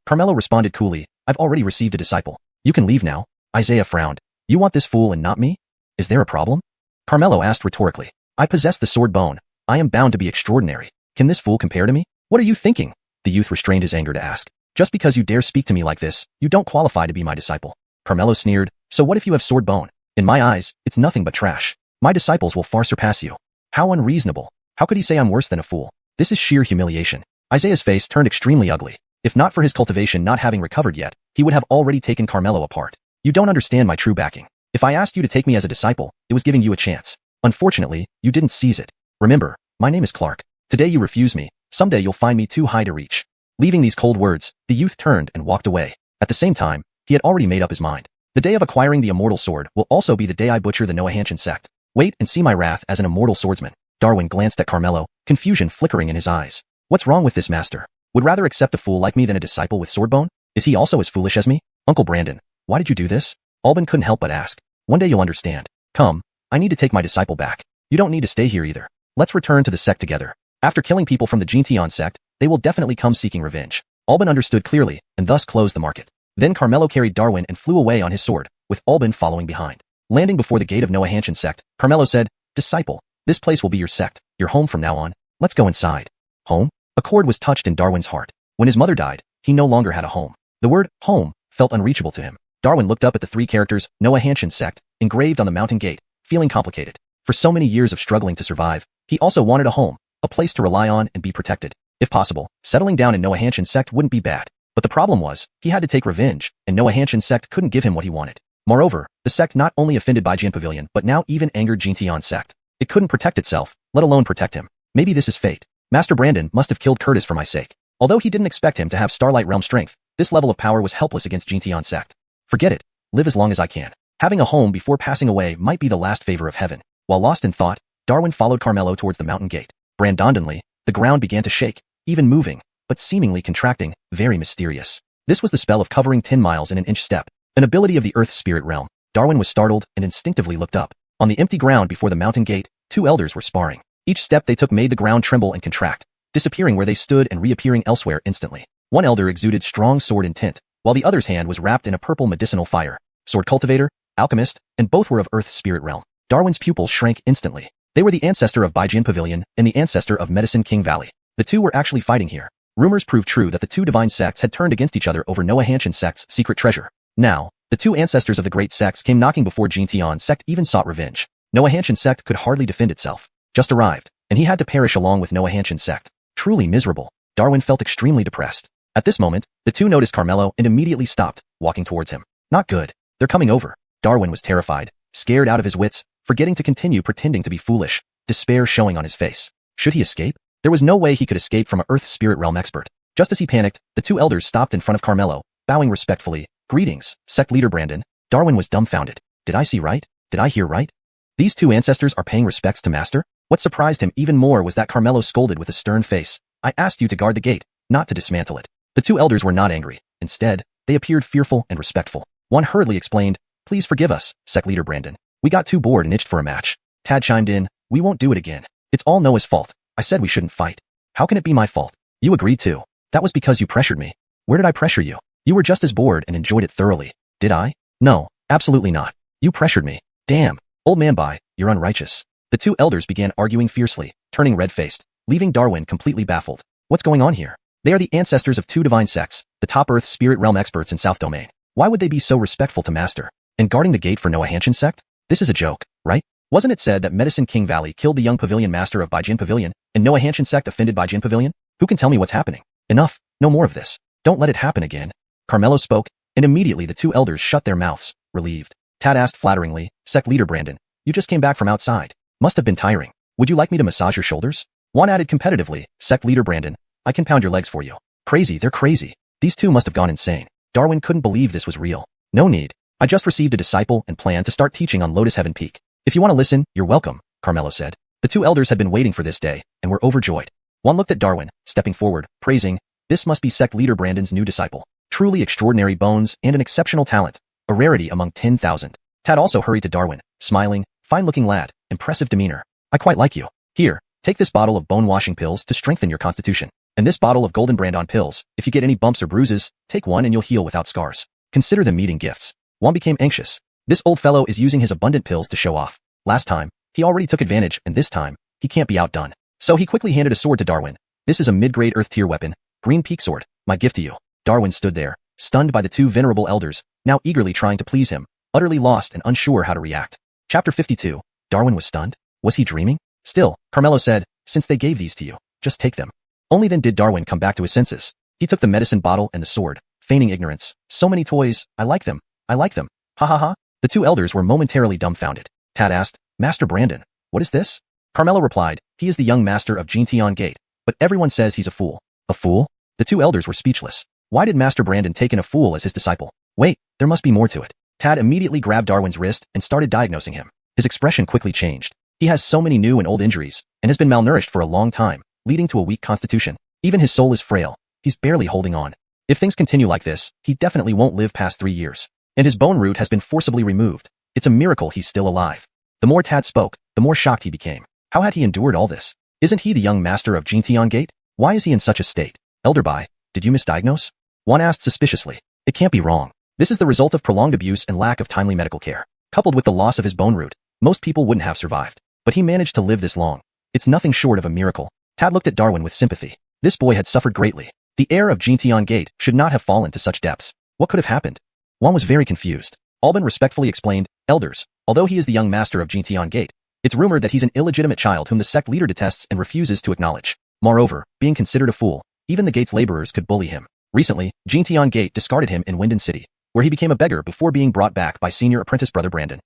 Carmelo responded coolly, I've already received a disciple. You can leave now. Isaiah frowned. You want this fool and not me? Is there a problem? Carmelo asked rhetorically. I possess the sword bone. I am bound to be extraordinary. Can this fool compare to me? What are you thinking? The youth restrained his anger to ask. Just because you dare speak to me like this, you don't qualify to be my disciple. Carmelo sneered. So what if you have sword bone? In my eyes, it's nothing but trash. My disciples will far surpass you. How unreasonable. How could he say I'm worse than a fool? This is sheer humiliation. Isaiah's face turned extremely ugly. If not for his cultivation not having recovered yet, he would have already taken Carmelo apart. You don't understand my true backing. If I asked you to take me as a disciple, it was giving you a chance. Unfortunately, you didn't seize it. Remember, my name is Clark. Today you refuse me. Someday you'll find me too high to reach. Leaving these cold words, the youth turned and walked away. At the same time, he had already made up his mind. The day of acquiring the immortal sword will also be the day I butcher the Xianxia sect. Wait and see my wrath as an immortal swordsman. Darwin glanced at Carmelo, confusion flickering in his eyes. What's wrong with this master? Would rather accept a fool like me than a disciple with sword bone? Is he also as foolish as me? Uncle Brandon, why did you do this? Albin couldn't help but ask. One day you'll understand. Come, I need to take my disciple back. You don't need to stay here either. Let's return to the sect together. After killing people from the Xianxia sect, they will definitely come seeking revenge. Albin understood clearly, and thus closed the market. Then Carmelo carried Darwin and flew away on his sword, with Albin following behind. Landing before the gate of Xianxia sect, Carmelo said, Disciple, this place will be your sect, your home from now on. Let's go inside. Home? A chord was touched in Darwin's heart. When his mother died, he no longer had a home. The word, home, felt unreachable to him. Darwin looked up at the three characters, Xianxia sect, engraved on the mountain gate, feeling complicated. For so many years of struggling to survive, he also wanted a home, a place to rely on and be protected. If possible, settling down in Xianxia sect wouldn't be bad. But the problem was, he had to take revenge, and Xianxia sect couldn't give him what he wanted. Moreover, the sect not only offended Baijian Pavilion but now even angered Xianxia sect. It couldn't protect itself, let alone protect him. Maybe this is fate. Master Brandon must have killed Curtis for my sake. Although he didn't expect him to have Starlight Realm strength, this level of power was helpless against Xianxia sect. Forget it. Live as long as I can. Having a home before passing away might be the last favor of heaven. While lost in thought, Darwin followed Carmelo towards the mountain gate. Brandondenly, the ground began to shake, even moving, but seemingly contracting, very mysterious. This was the spell of covering 10 miles in an inch step, an ability of the Earth Spirit Realm. Darwin was startled and instinctively looked up. On the empty ground before the mountain gate, two elders were sparring. Each step they took made the ground tremble and contract, disappearing where they stood and reappearing elsewhere instantly. One elder exuded strong sword intent, while the other's hand was wrapped in a purple medicinal fire. Sword cultivator, alchemist, and both were of Earth Spirit Realm. Darwin's pupils shrank instantly. They were the ancestor of Baijian Pavilion and the ancestor of Medicine King Valley. The two were actually fighting here. Rumors proved true that the two divine sects had turned against each other over Xianxia sect's secret treasure. Now, the two ancestors of the great sects came knocking before Xianxia sect even sought revenge. Xianxia sect could hardly defend itself. Just arrived, and he had to perish along with Xianxia sect. Truly miserable. Darwin felt extremely depressed. At this moment, the two noticed Carmelo and immediately stopped, walking towards him. Not good. They're coming over. Darwin was terrified, scared out of his wits, forgetting to continue pretending to be foolish, despair showing on his face. Should he escape? There was no way he could escape from an Earth Spirit Realm expert. Just as he panicked, the two elders stopped in front of Carmelo, bowing respectfully. Greetings, sect leader Brandon. Darwin was dumbfounded. Did I see right? Did I hear right? These two ancestors are paying respects to Master? What surprised him even more was that Carmelo scolded with a stern face. I asked you to guard the gate, not to dismantle it. The two elders were not angry. Instead, they appeared fearful and respectful. One hurriedly explained, Please forgive us, sect leader Brandon. We got too bored and itched for a match. Tad chimed in, We won't do it again. It's all Noah's fault. I said we shouldn't fight. How can it be my fault? You agreed to. That was because you pressured me. Where did I pressure you? You were just as bored and enjoyed it thoroughly. Did I? No, absolutely not. You pressured me. Damn. Old man Bai, you're unrighteous. The two elders began arguing fiercely, turning red-faced, leaving Darwin completely baffled. What's going on here? They are the ancestors of two divine sects, the top Earth Spirit Realm experts in South Domain. Why would they be so respectful to Master? And guarding the gate for Xianxia sect? This is a joke, right? Wasn't it said that Medicine King Valley killed the young Pavilion Master of Baijian Pavilion, and Xianxia sect offended Baijian Pavilion? Who can tell me what's happening? Enough, no more of this. Don't let it happen again. Carmelo spoke, and immediately the two elders shut their mouths, relieved. Tad asked flatteringly, Sect leader Brandon, you just came back from outside. Must have been tiring. Would you like me to massage your shoulders? One added competitively, Sect leader Brandon, I can pound your legs for you. Crazy, they're crazy. These two must have gone insane. Darwin couldn't believe this was real. No need. I just received a disciple and plan to start teaching on Lotus Heaven Peak. If you want to listen, you're welcome, Carmelo said. The two elders had been waiting for this day, and were overjoyed. One looked at Darwin, stepping forward, praising, This must be Sect leader Brandon's new disciple. Truly extraordinary bones and an exceptional talent, a rarity among 10,000. Tad also hurried to Darwin, smiling, fine-looking lad, impressive demeanor. I quite like you. Here, take this bottle of bone-washing pills to strengthen your constitution. And this bottle of golden brand-on pills, if you get any bumps or bruises, take one and you'll heal without scars. Consider them meeting gifts. Juan became anxious. This old fellow is using his abundant pills to show off. Last time, he already took advantage, and this time, he can't be outdone. So he quickly handed a sword to Darwin. This is a mid-grade Earth tier weapon, green peak sword, my gift to you. Darwin stood there, stunned by the two venerable elders, now eagerly trying to please him, utterly lost and unsure how to react. Chapter 52. Darwin was stunned. Was he dreaming? Still, Carmelo said, since they gave these to you, just take them. Only then did Darwin come back to his senses. He took the medicine bottle and the sword, feigning ignorance. So many toys, I like them. I like them. Ha ha ha. The two elders were momentarily dumbfounded. Tad asked, Master Brandon, what is this? Carmelo replied, he is the young master of Xianxia Gate, but everyone says he's a fool. A fool? The two elders were speechless. Why did Master Brandon take in a fool as his disciple? Wait, there must be more to it. Tad immediately grabbed Darwin's wrist and started diagnosing him. His expression quickly changed. He has so many new and old injuries, and has been malnourished for a long time, leading to a weak constitution. Even his soul is frail. He's barely holding on. If things continue like this, he definitely won't live past 3 years. And his bone root has been forcibly removed. It's a miracle he's still alive. The more Tad spoke, the more shocked he became. How had he endured all this? Isn't he the young master of Xianxia Gate? Why is he in such a state? Elder Bai, did you misdiagnose? Juan asked suspiciously. It can't be wrong. This is the result of prolonged abuse and lack of timely medical care. Coupled with the loss of his bone root, most people wouldn't have survived. But he managed to live this long. It's nothing short of a miracle. Tad looked at Darwin with sympathy. This boy had suffered greatly. The heir of Xianxia Gate should not have fallen to such depths. What could have happened? Juan was very confused. Alban respectfully explained, Elders, although he is the young master of Xianxia Gate, it's rumored that he's an illegitimate child whom the sect leader detests and refuses to acknowledge. Moreover, being considered a fool, even the gate's laborers could bully him. Recently, Xianxia Gate discarded him in Winden City, where he became a beggar before being brought back by senior apprentice brother Brandon.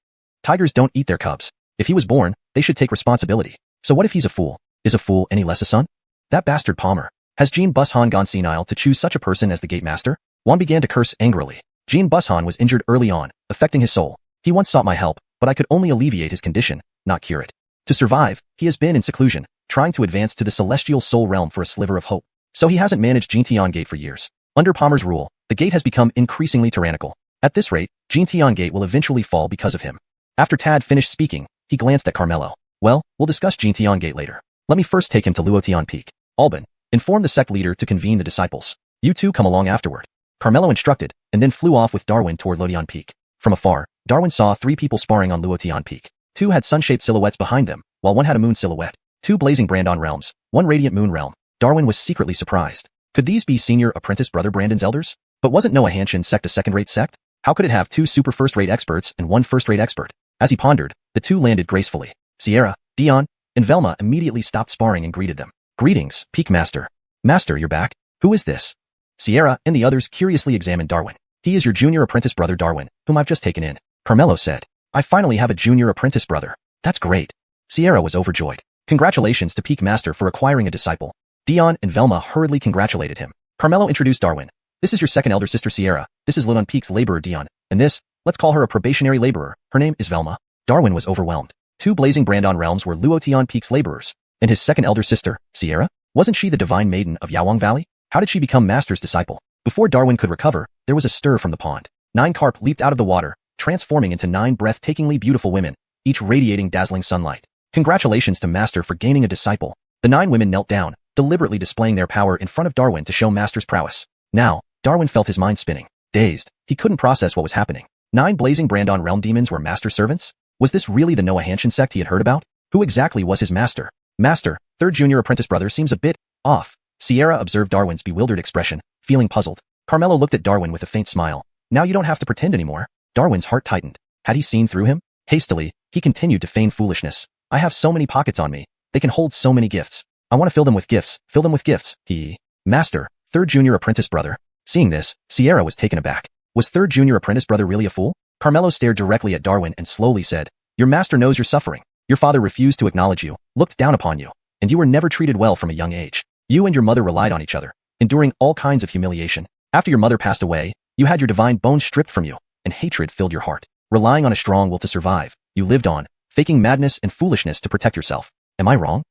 Tigers don't eat their cubs. If he was born, they should take responsibility. So what if he's a fool? Is a fool any less a son? That bastard Palmer. Has Jean Bushan gone senile to choose such a person as the gate master? Juan began to curse angrily. Jean Bushan was injured early on, affecting his soul. He once sought my help, but I could only alleviate his condition, not cure it. To survive, he has been in seclusion, trying to advance to the celestial soul realm for a sliver of hope. So he hasn't managed Xianxia Gate for years. Under Palmer's rule, the gate has become increasingly tyrannical. At this rate, Xianxia Gate will eventually fall because of him. After Tad finished speaking, he glanced at Carmelo. Well, we'll discuss Xianxia Gate later. Let me first take him to Luotian Peak. Alban, inform the sect leader to convene the disciples. You two come along afterward. Carmelo instructed, and then flew off with Darwin toward Luotian Peak. From afar, Darwin saw 3 people sparring on Luotian Peak. 2 had sun-shaped silhouettes behind them, while 1 had a moon silhouette. 2 blazing brand-on realms, 1 radiant moon realm. Darwin was secretly surprised. Could these be senior apprentice brother Brandon's elders? But wasn't Xianxia sect a second-rate sect? How could it have 2 super first-rate experts and 1 first-rate expert? As he pondered, the 2 landed gracefully. Sierra, Dion, and Velma immediately stopped sparring and greeted them. Greetings, Peak Master. Master, you're back? Who is this? Sierra and the others curiously examined Darwin. He is your junior apprentice brother Darwin, whom I've just taken in. Carmelo said. I finally have a junior apprentice brother. That's great. Sierra was overjoyed. Congratulations to Peak Master for acquiring a disciple. Dion and Velma hurriedly congratulated him. Carmelo introduced Darwin. This is your second elder sister Sierra. This is Luotian Peak's laborer Dion. And this, let's call her a probationary laborer. Her name is Velma. Darwin was overwhelmed. 2 blazing brand-on realms were Luotian Peak's laborers. And his second elder sister, Sierra? Wasn't she the divine maiden of Yawang Valley? How did she become Master's disciple? Before Darwin could recover, there was a stir from the pond. 9 carp leaped out of the water, transforming into 9 breathtakingly beautiful women, each radiating dazzling sunlight. Congratulations to Master for gaining a disciple. The 9 women knelt down, deliberately displaying their power in front of Darwin to show Master's prowess. Now, Darwin felt his mind spinning. Dazed, he couldn't process what was happening. 9 blazing brand-on realm demons were Master servants? Was this really the Xianxia sect he had heard about? Who exactly was his master? Master, third junior apprentice brother seems a bit off. Sierra observed Darwin's bewildered expression, feeling puzzled. Carmelo looked at Darwin with a faint smile. Now you don't have to pretend anymore. Darwin's heart tightened. Had he seen through him? Hastily, he continued to feign foolishness. I have so many pockets on me. They can hold so many gifts. I want to fill them with gifts. Fill them with gifts. Master, third junior apprentice brother. Seeing this, Sierra was taken aback. Was third junior apprentice brother really a fool? Carmelo stared directly at Darwin and slowly said, Your master knows you're suffering. Your father refused to acknowledge you, looked down upon you, and you were never treated well from a young age. You and your mother relied on each other, enduring all kinds of humiliation. After your mother passed away, you had your divine bones stripped from you, and hatred filled your heart. Relying on a strong will to survive, you lived on, faking madness and foolishness to protect yourself. Am I wrong?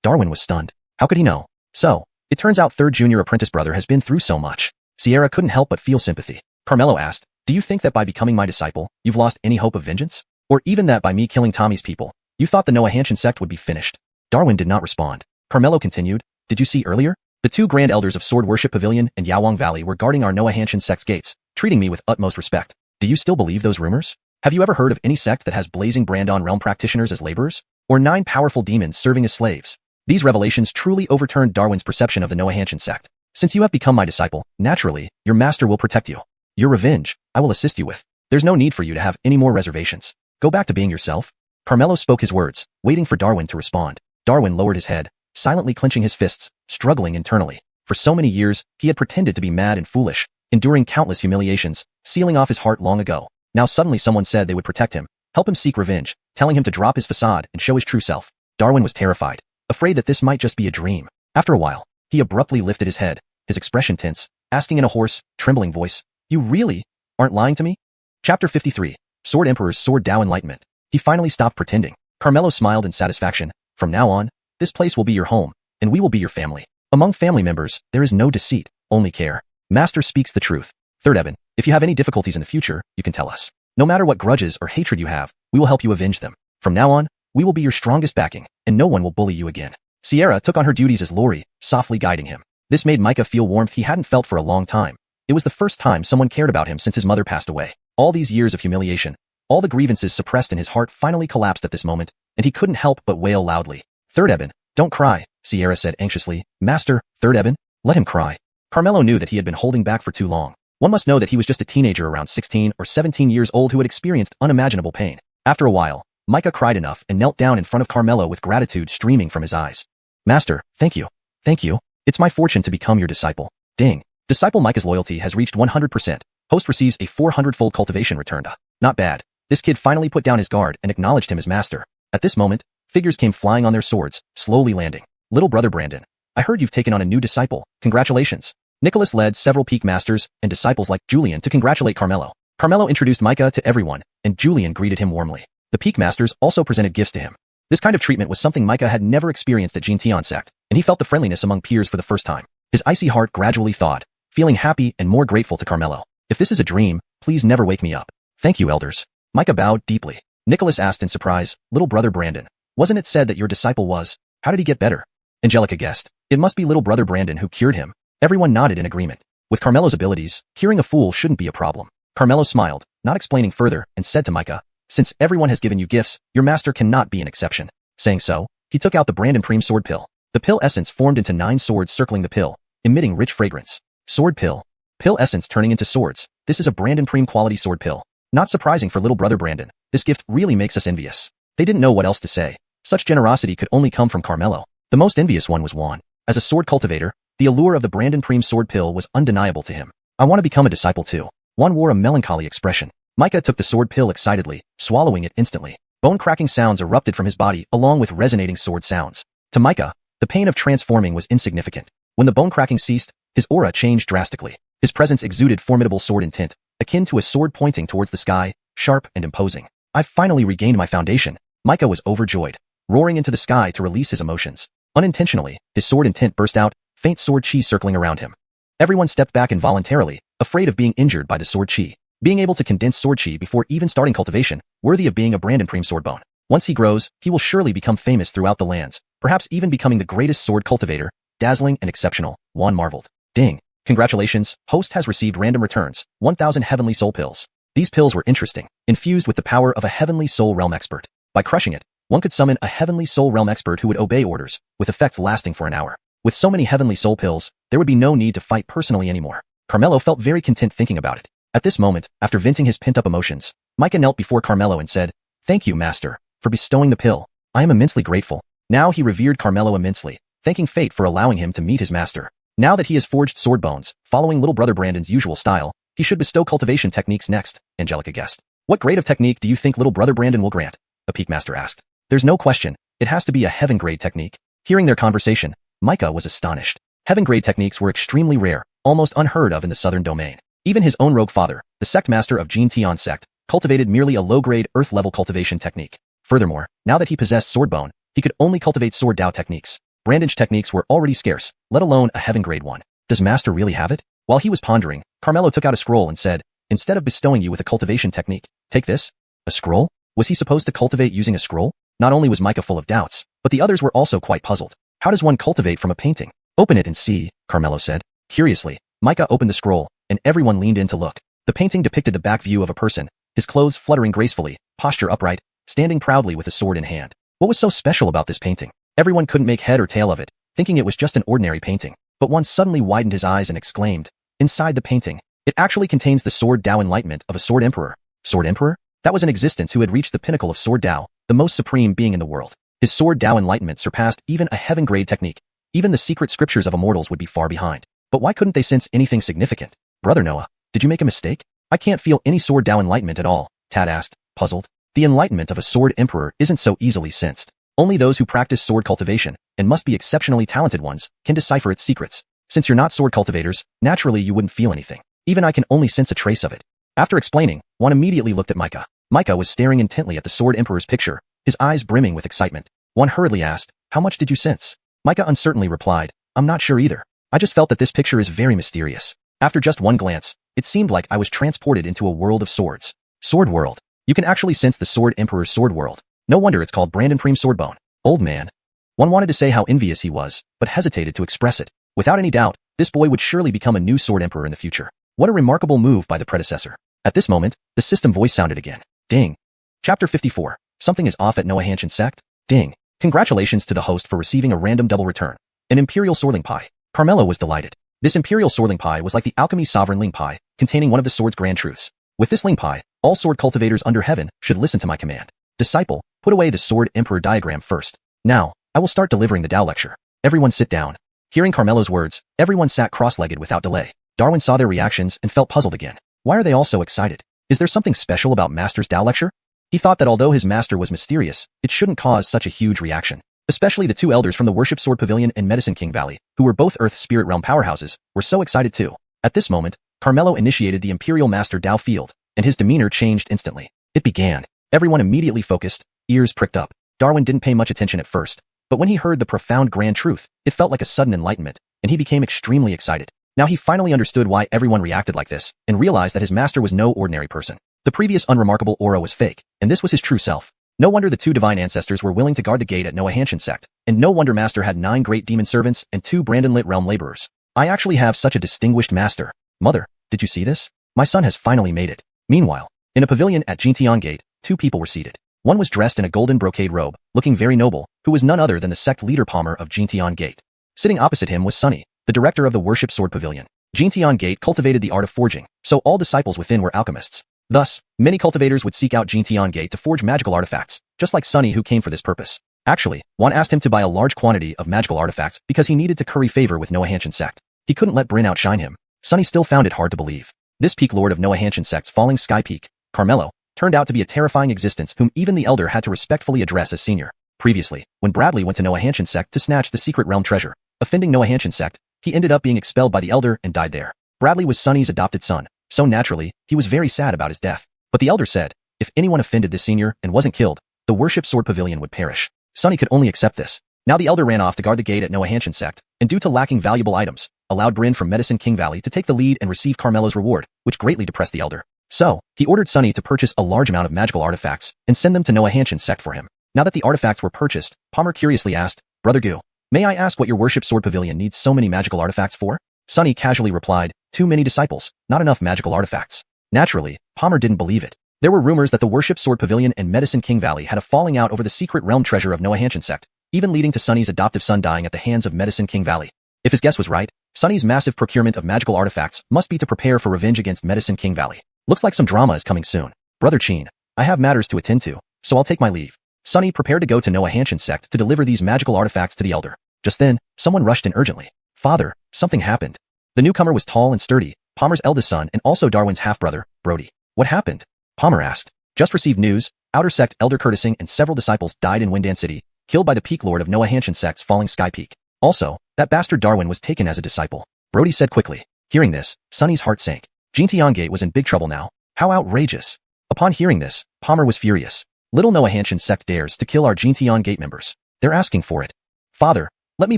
Darwin was stunned. How could he know? So, it turns out third junior apprentice brother has been through so much. Sierra couldn't help but feel sympathy. Carmelo asked, Do you think that by becoming my disciple, you've lost any hope of vengeance? Or even that by me killing Tommy's people, you thought the Xianxia sect would be finished? Darwin did not respond. Carmelo continued, Did you see earlier? The two grand elders of Sword Worship Pavilion and Yaowang Valley were guarding our Noah Hanshin sect's gates, treating me with utmost respect. Do you still believe those rumors? Have you ever heard of any sect that has blazing Brandon realm practitioners as laborers? Or 9 powerful demons serving as slaves? These revelations truly overturned Darwin's perception of the Noah Hanshin sect. Since you have become my disciple, naturally, your master will protect you. Your revenge, I will assist you with. There's no need for you to have any more reservations. Go back to being yourself. Carmelo spoke his words, waiting for Darwin to respond. Darwin lowered his head, silently clenching his fists, struggling internally. For so many years, he had pretended to be mad and foolish, enduring countless humiliations, sealing off his heart long ago. Now suddenly someone said they would protect him, help him seek revenge, telling him to drop his facade and show his true self. Darwin was terrified, afraid that this might just be a dream. After a while, he abruptly lifted his head, his expression tense, asking in a hoarse, trembling voice, "You really aren't lying to me?" Chapter 53. Sword Emperor's Sword Dao Enlightenment. He finally stopped pretending. Carmelo smiled in satisfaction. From now on, this place will be your home, and we will be your family. Among family members, there is no deceit, only care. Master speaks the truth. Third Eben, if you have any difficulties in the future, you can tell us. No matter what grudges or hatred you have, we will help you avenge them. From now on, we will be your strongest backing, and no one will bully you again. Sierra took on her duties as Lori, softly guiding him. This made Micah feel warmth he hadn't felt for a long time. It was the first time someone cared about him since his mother passed away. All these years of humiliation, all the grievances suppressed in his heart finally collapsed at this moment, and he couldn't help but wail loudly. Third Eben, don't cry, Sierra said anxiously. Master, Third Eben, let him cry. Carmelo knew that he had been holding back for too long. One must know that he was just a teenager around 16 or 17 years old who had experienced unimaginable pain. After a while, Micah cried enough and knelt down in front of Carmelo with gratitude streaming from his eyes. Master, thank you. Thank you. It's my fortune to become your disciple. Ding. Disciple Micah's loyalty has reached 100%. Host receives a 400-fold cultivation returned. Not bad. This kid finally put down his guard and acknowledged him as master. At this moment, figures came flying on their swords, slowly landing. Little brother Brandon, I heard you've taken on a new disciple. Congratulations. Nicholas led several peak masters and disciples like Julian to congratulate Carmelo. Carmelo introduced Micah to everyone, and Julian greeted him warmly. The peak masters also presented gifts to him. This kind of treatment was something Micah had never experienced at Xianxia sect, and he felt the friendliness among peers for the first time. His icy heart gradually thawed, feeling happy and more grateful to Carmelo. If this is a dream, please never wake me up. Thank you, elders. Micah bowed deeply. Nicholas asked in surprise, little brother Brandon, wasn't it said that your disciple was? How did he get better? Angelica guessed. It must be little brother Brandon who cured him. Everyone nodded in agreement. With Carmelo's abilities, curing a fool shouldn't be a problem. Carmelo smiled, not explaining further, and said to Micah, since everyone has given you gifts, your master cannot be an exception. Saying so, he took out the Brandon Prime sword pill. The pill essence formed into 9 swords circling the pill, emitting rich fragrance. Sword pill. Pill essence turning into swords. This is a Brandon Prime quality sword pill. Not surprising for little brother Brandon. This gift really makes us envious. They didn't know what else to say. Such generosity could only come from Carmelo. The most envious one was Juan. As a sword cultivator, the allure of the Brandon Prime sword pill was undeniable to him. I want to become a disciple too. Juan wore a melancholy expression. Micah took the sword pill excitedly, swallowing it instantly. Bone-cracking sounds erupted from his body along with resonating sword sounds. To Micah, the pain of transforming was insignificant. When the bone-cracking ceased, his aura changed drastically. His presence exuded formidable sword intent, akin to a sword pointing towards the sky, sharp and imposing. I've finally regained my foundation. Micah was overjoyed, roaring into the sky to release his emotions. Unintentionally, his sword intent burst out, faint sword chi circling around him. Everyone stepped back involuntarily, afraid of being injured by the sword chi. Being able to condense sword chi before even starting cultivation, worthy of being a Brandon Prime swordbone. Once he grows, he will surely become famous throughout the lands, perhaps even becoming the greatest sword cultivator. Dazzling and exceptional, Juan marveled. Ding. Congratulations, host has received random returns, 1,000 heavenly soul pills. These pills were interesting, infused with the power of a heavenly soul realm expert. By crushing it, one could summon a heavenly soul realm expert who would obey orders, with effects lasting for an hour. With so many heavenly soul pills, there would be no need to fight personally anymore. Carmelo felt very content thinking about it. At this moment, after venting his pent-up emotions, Micah knelt before Carmelo and said, "Thank you, master, for bestowing the pill. I am immensely grateful." Now he revered Carmelo immensely, thanking fate for allowing him to meet his master. Now that he has forged sword bones, following little brother Brandon's usual style, he should bestow cultivation techniques next, Angelica guessed. What grade of technique do you think little brother Brandon will grant? A peak master asked. There's no question, it has to be a heaven grade technique. Hearing their conversation, Micah was astonished. Heaven grade techniques were extremely rare, almost unheard of in the southern domain. Even his own rogue father, the sect master of Xianxia sect, cultivated merely a low-grade earth-level cultivation technique. Furthermore, now that he possessed swordbone, he could only cultivate sword Dao techniques. Brandage techniques were already scarce, let alone a heaven grade one. Does master really have it? While he was pondering, Carmelo took out a scroll and said, instead of bestowing you with a cultivation technique, take this. A scroll? Was he supposed to cultivate using a scroll? Not only was Micah full of doubts, but the others were also quite puzzled. How does one cultivate from a painting? Open it and see, Carmelo said. Curiously, Micah opened the scroll, and everyone leaned in to look. The painting depicted the back view of a person, his clothes fluttering gracefully, posture upright, standing proudly with a sword in hand. What was so special about this painting? Everyone couldn't make head or tail of it, thinking it was just an ordinary painting. But one suddenly widened his eyes and exclaimed, "Inside the painting, it actually contains the Sword Dao enlightenment of a Sword Emperor." Sword Emperor? That was an existence who had reached the pinnacle of Sword Dao, the most supreme being in the world. His Sword Dao enlightenment surpassed even a heaven-grade technique. Even the secret scriptures of immortals would be far behind. But why couldn't they sense anything significant? Brother Noah, did you make a mistake? I can't feel any Sword Dao enlightenment at all, Tad asked, puzzled. The enlightenment of a Sword Emperor isn't so easily sensed. Only those who practice sword cultivation, and must be exceptionally talented ones, can decipher its secrets. Since you're not sword cultivators, naturally you wouldn't feel anything. Even I can only sense a trace of it. After explaining, one immediately looked at Micah. Micah was staring intently at the Sword Emperor's picture, his eyes brimming with excitement. One hurriedly asked, "How much did you sense?" Micah uncertainly replied, "I'm not sure either. I just felt that this picture is very mysterious." After just one glance, it seemed like I was transported into a world of swords. Sword world. You can actually sense the Sword Emperor's sword world. No wonder it's called Brandon Preem Swordbone. Old man. One wanted to say how envious he was, but hesitated to express it. Without any doubt, this boy would surely become a new Sword Emperor in the future. What a remarkable move by the predecessor. At this moment, the system voice sounded again. Ding. Chapter 54. Something is off at Noah Hanshin sect? Ding. Congratulations to the host for receiving a random double return. An Imperial Swordling Pie. Carmelo was delighted. This Imperial Swordling Pie was like the Alchemy Sovereign Ling Pie, containing one of the sword's grand truths. With this Ling Pie, all sword cultivators under heaven should listen to my command. Disciple, put away the Sword Emperor diagram first. Now, I will start delivering the Dao lecture. Everyone sit down. Hearing Carmelo's words, everyone sat cross-legged without delay. Darwin saw their reactions and felt puzzled again. Why are they all so excited? Is there something special about Master's Dao lecture? He thought that although his master was mysterious, it shouldn't cause such a huge reaction. Especially the two elders from the Worship Sword Pavilion and Medicine King Valley, who were both Earth Spirit Realm powerhouses, were so excited too. At this moment, Carmelo initiated the Imperial Master Dao field, and his demeanor changed instantly. It began. Everyone immediately focused, ears pricked up. Darwin didn't pay much attention at first, but when he heard the profound grand truth, it felt like a sudden enlightenment, and he became extremely excited. Now he finally understood why everyone reacted like this, and realized that his master was no ordinary person. The previous unremarkable aura was fake, and this was his true self. No wonder the two divine ancestors were willing to guard the gate at Noah Hanshin sect, and no wonder Master had 9 great demon servants and 2 Brandon-lit realm laborers. I actually have such a distinguished master. Mother, did you see this? My son has finally made it. Meanwhile, in a pavilion at Jintian Gate, 2 people were seated. One was dressed in a golden brocade robe, looking very noble, who was none other than the sect leader Palmer of Jintian Gate. Sitting opposite him was Sunny, the director of the Worship Sword Pavilion. Jintian Gate cultivated the art of forging, so all disciples within were alchemists. Thus, many cultivators would seek out Jintian Gate to forge magical artifacts, just like Sunny who came for this purpose. Actually, Juan asked him to buy a large quantity of magical artifacts because he needed to curry favor with Noah Hanshin sect. He couldn't let Bryn outshine him. Sunny still found it hard to believe. This peak lord of Noah Hanshin sect's falling sky peak, Carmelo, turned out to be a terrifying existence whom even the elder had to respectfully address as senior. Previously, when Bradley went to Noah Hanshin sect to snatch the secret realm treasure, offending Noah Hanshin sect, he ended up being expelled by the elder and died there. Bradley was Sunny's adopted son, so naturally, he was very sad about his death. But the elder said, if anyone offended this senior and wasn't killed, the Worship Sword Pavilion would perish. Sunny could only accept this. Now the elder ran off to guard the gate at Noah Hanshin sect, and due to lacking valuable items, allowed Bryn from Medicine King Valley to take the lead and receive Carmelo's reward, which greatly depressed the elder. So, he ordered Sunny to purchase a large amount of magical artifacts and send them to Noah Hanshin sect for him. Now that the artifacts were purchased, Palmer curiously asked, Brother Gu, may I ask what your Worship Sword Pavilion needs so many magical artifacts for? Sunny casually replied, too many disciples, not enough magical artifacts. Naturally, Palmer didn't believe it. There were rumors that the Worship Sword Pavilion and Medicine King Valley had a falling out over the secret realm treasure of Noah Hanshin sect, even leading to Sunny's adoptive son dying at the hands of Medicine King Valley. If his guess was right, Sunny's massive procurement of magical artifacts must be to prepare for revenge against Medicine King Valley. Looks like some drama is coming soon. Brother Chin, I have matters to attend to, so I'll take my leave. Sunny prepared to go to Noah Hanshin sect to deliver these magical artifacts to the elder. Just then, someone rushed in urgently. Father, something happened. The newcomer was tall and sturdy, Palmer's eldest son and also Darwin's half-brother, Brody. What happened? Palmer asked. Just received news, Outer Sect Elder Curtising and several disciples died in Windan City, killed by the peak lord of Noah Hanshin sect's falling sky peak. Also, that bastard Darwin was taken as a disciple. Brody said quickly. Hearing this, Sunny's heart sank. Jintian Gate was in big trouble now. How outrageous. Upon hearing this, Palmer was furious. Little Noah Hanshin sect dares to kill our Jintian Gate members. They're asking for it. Father, let me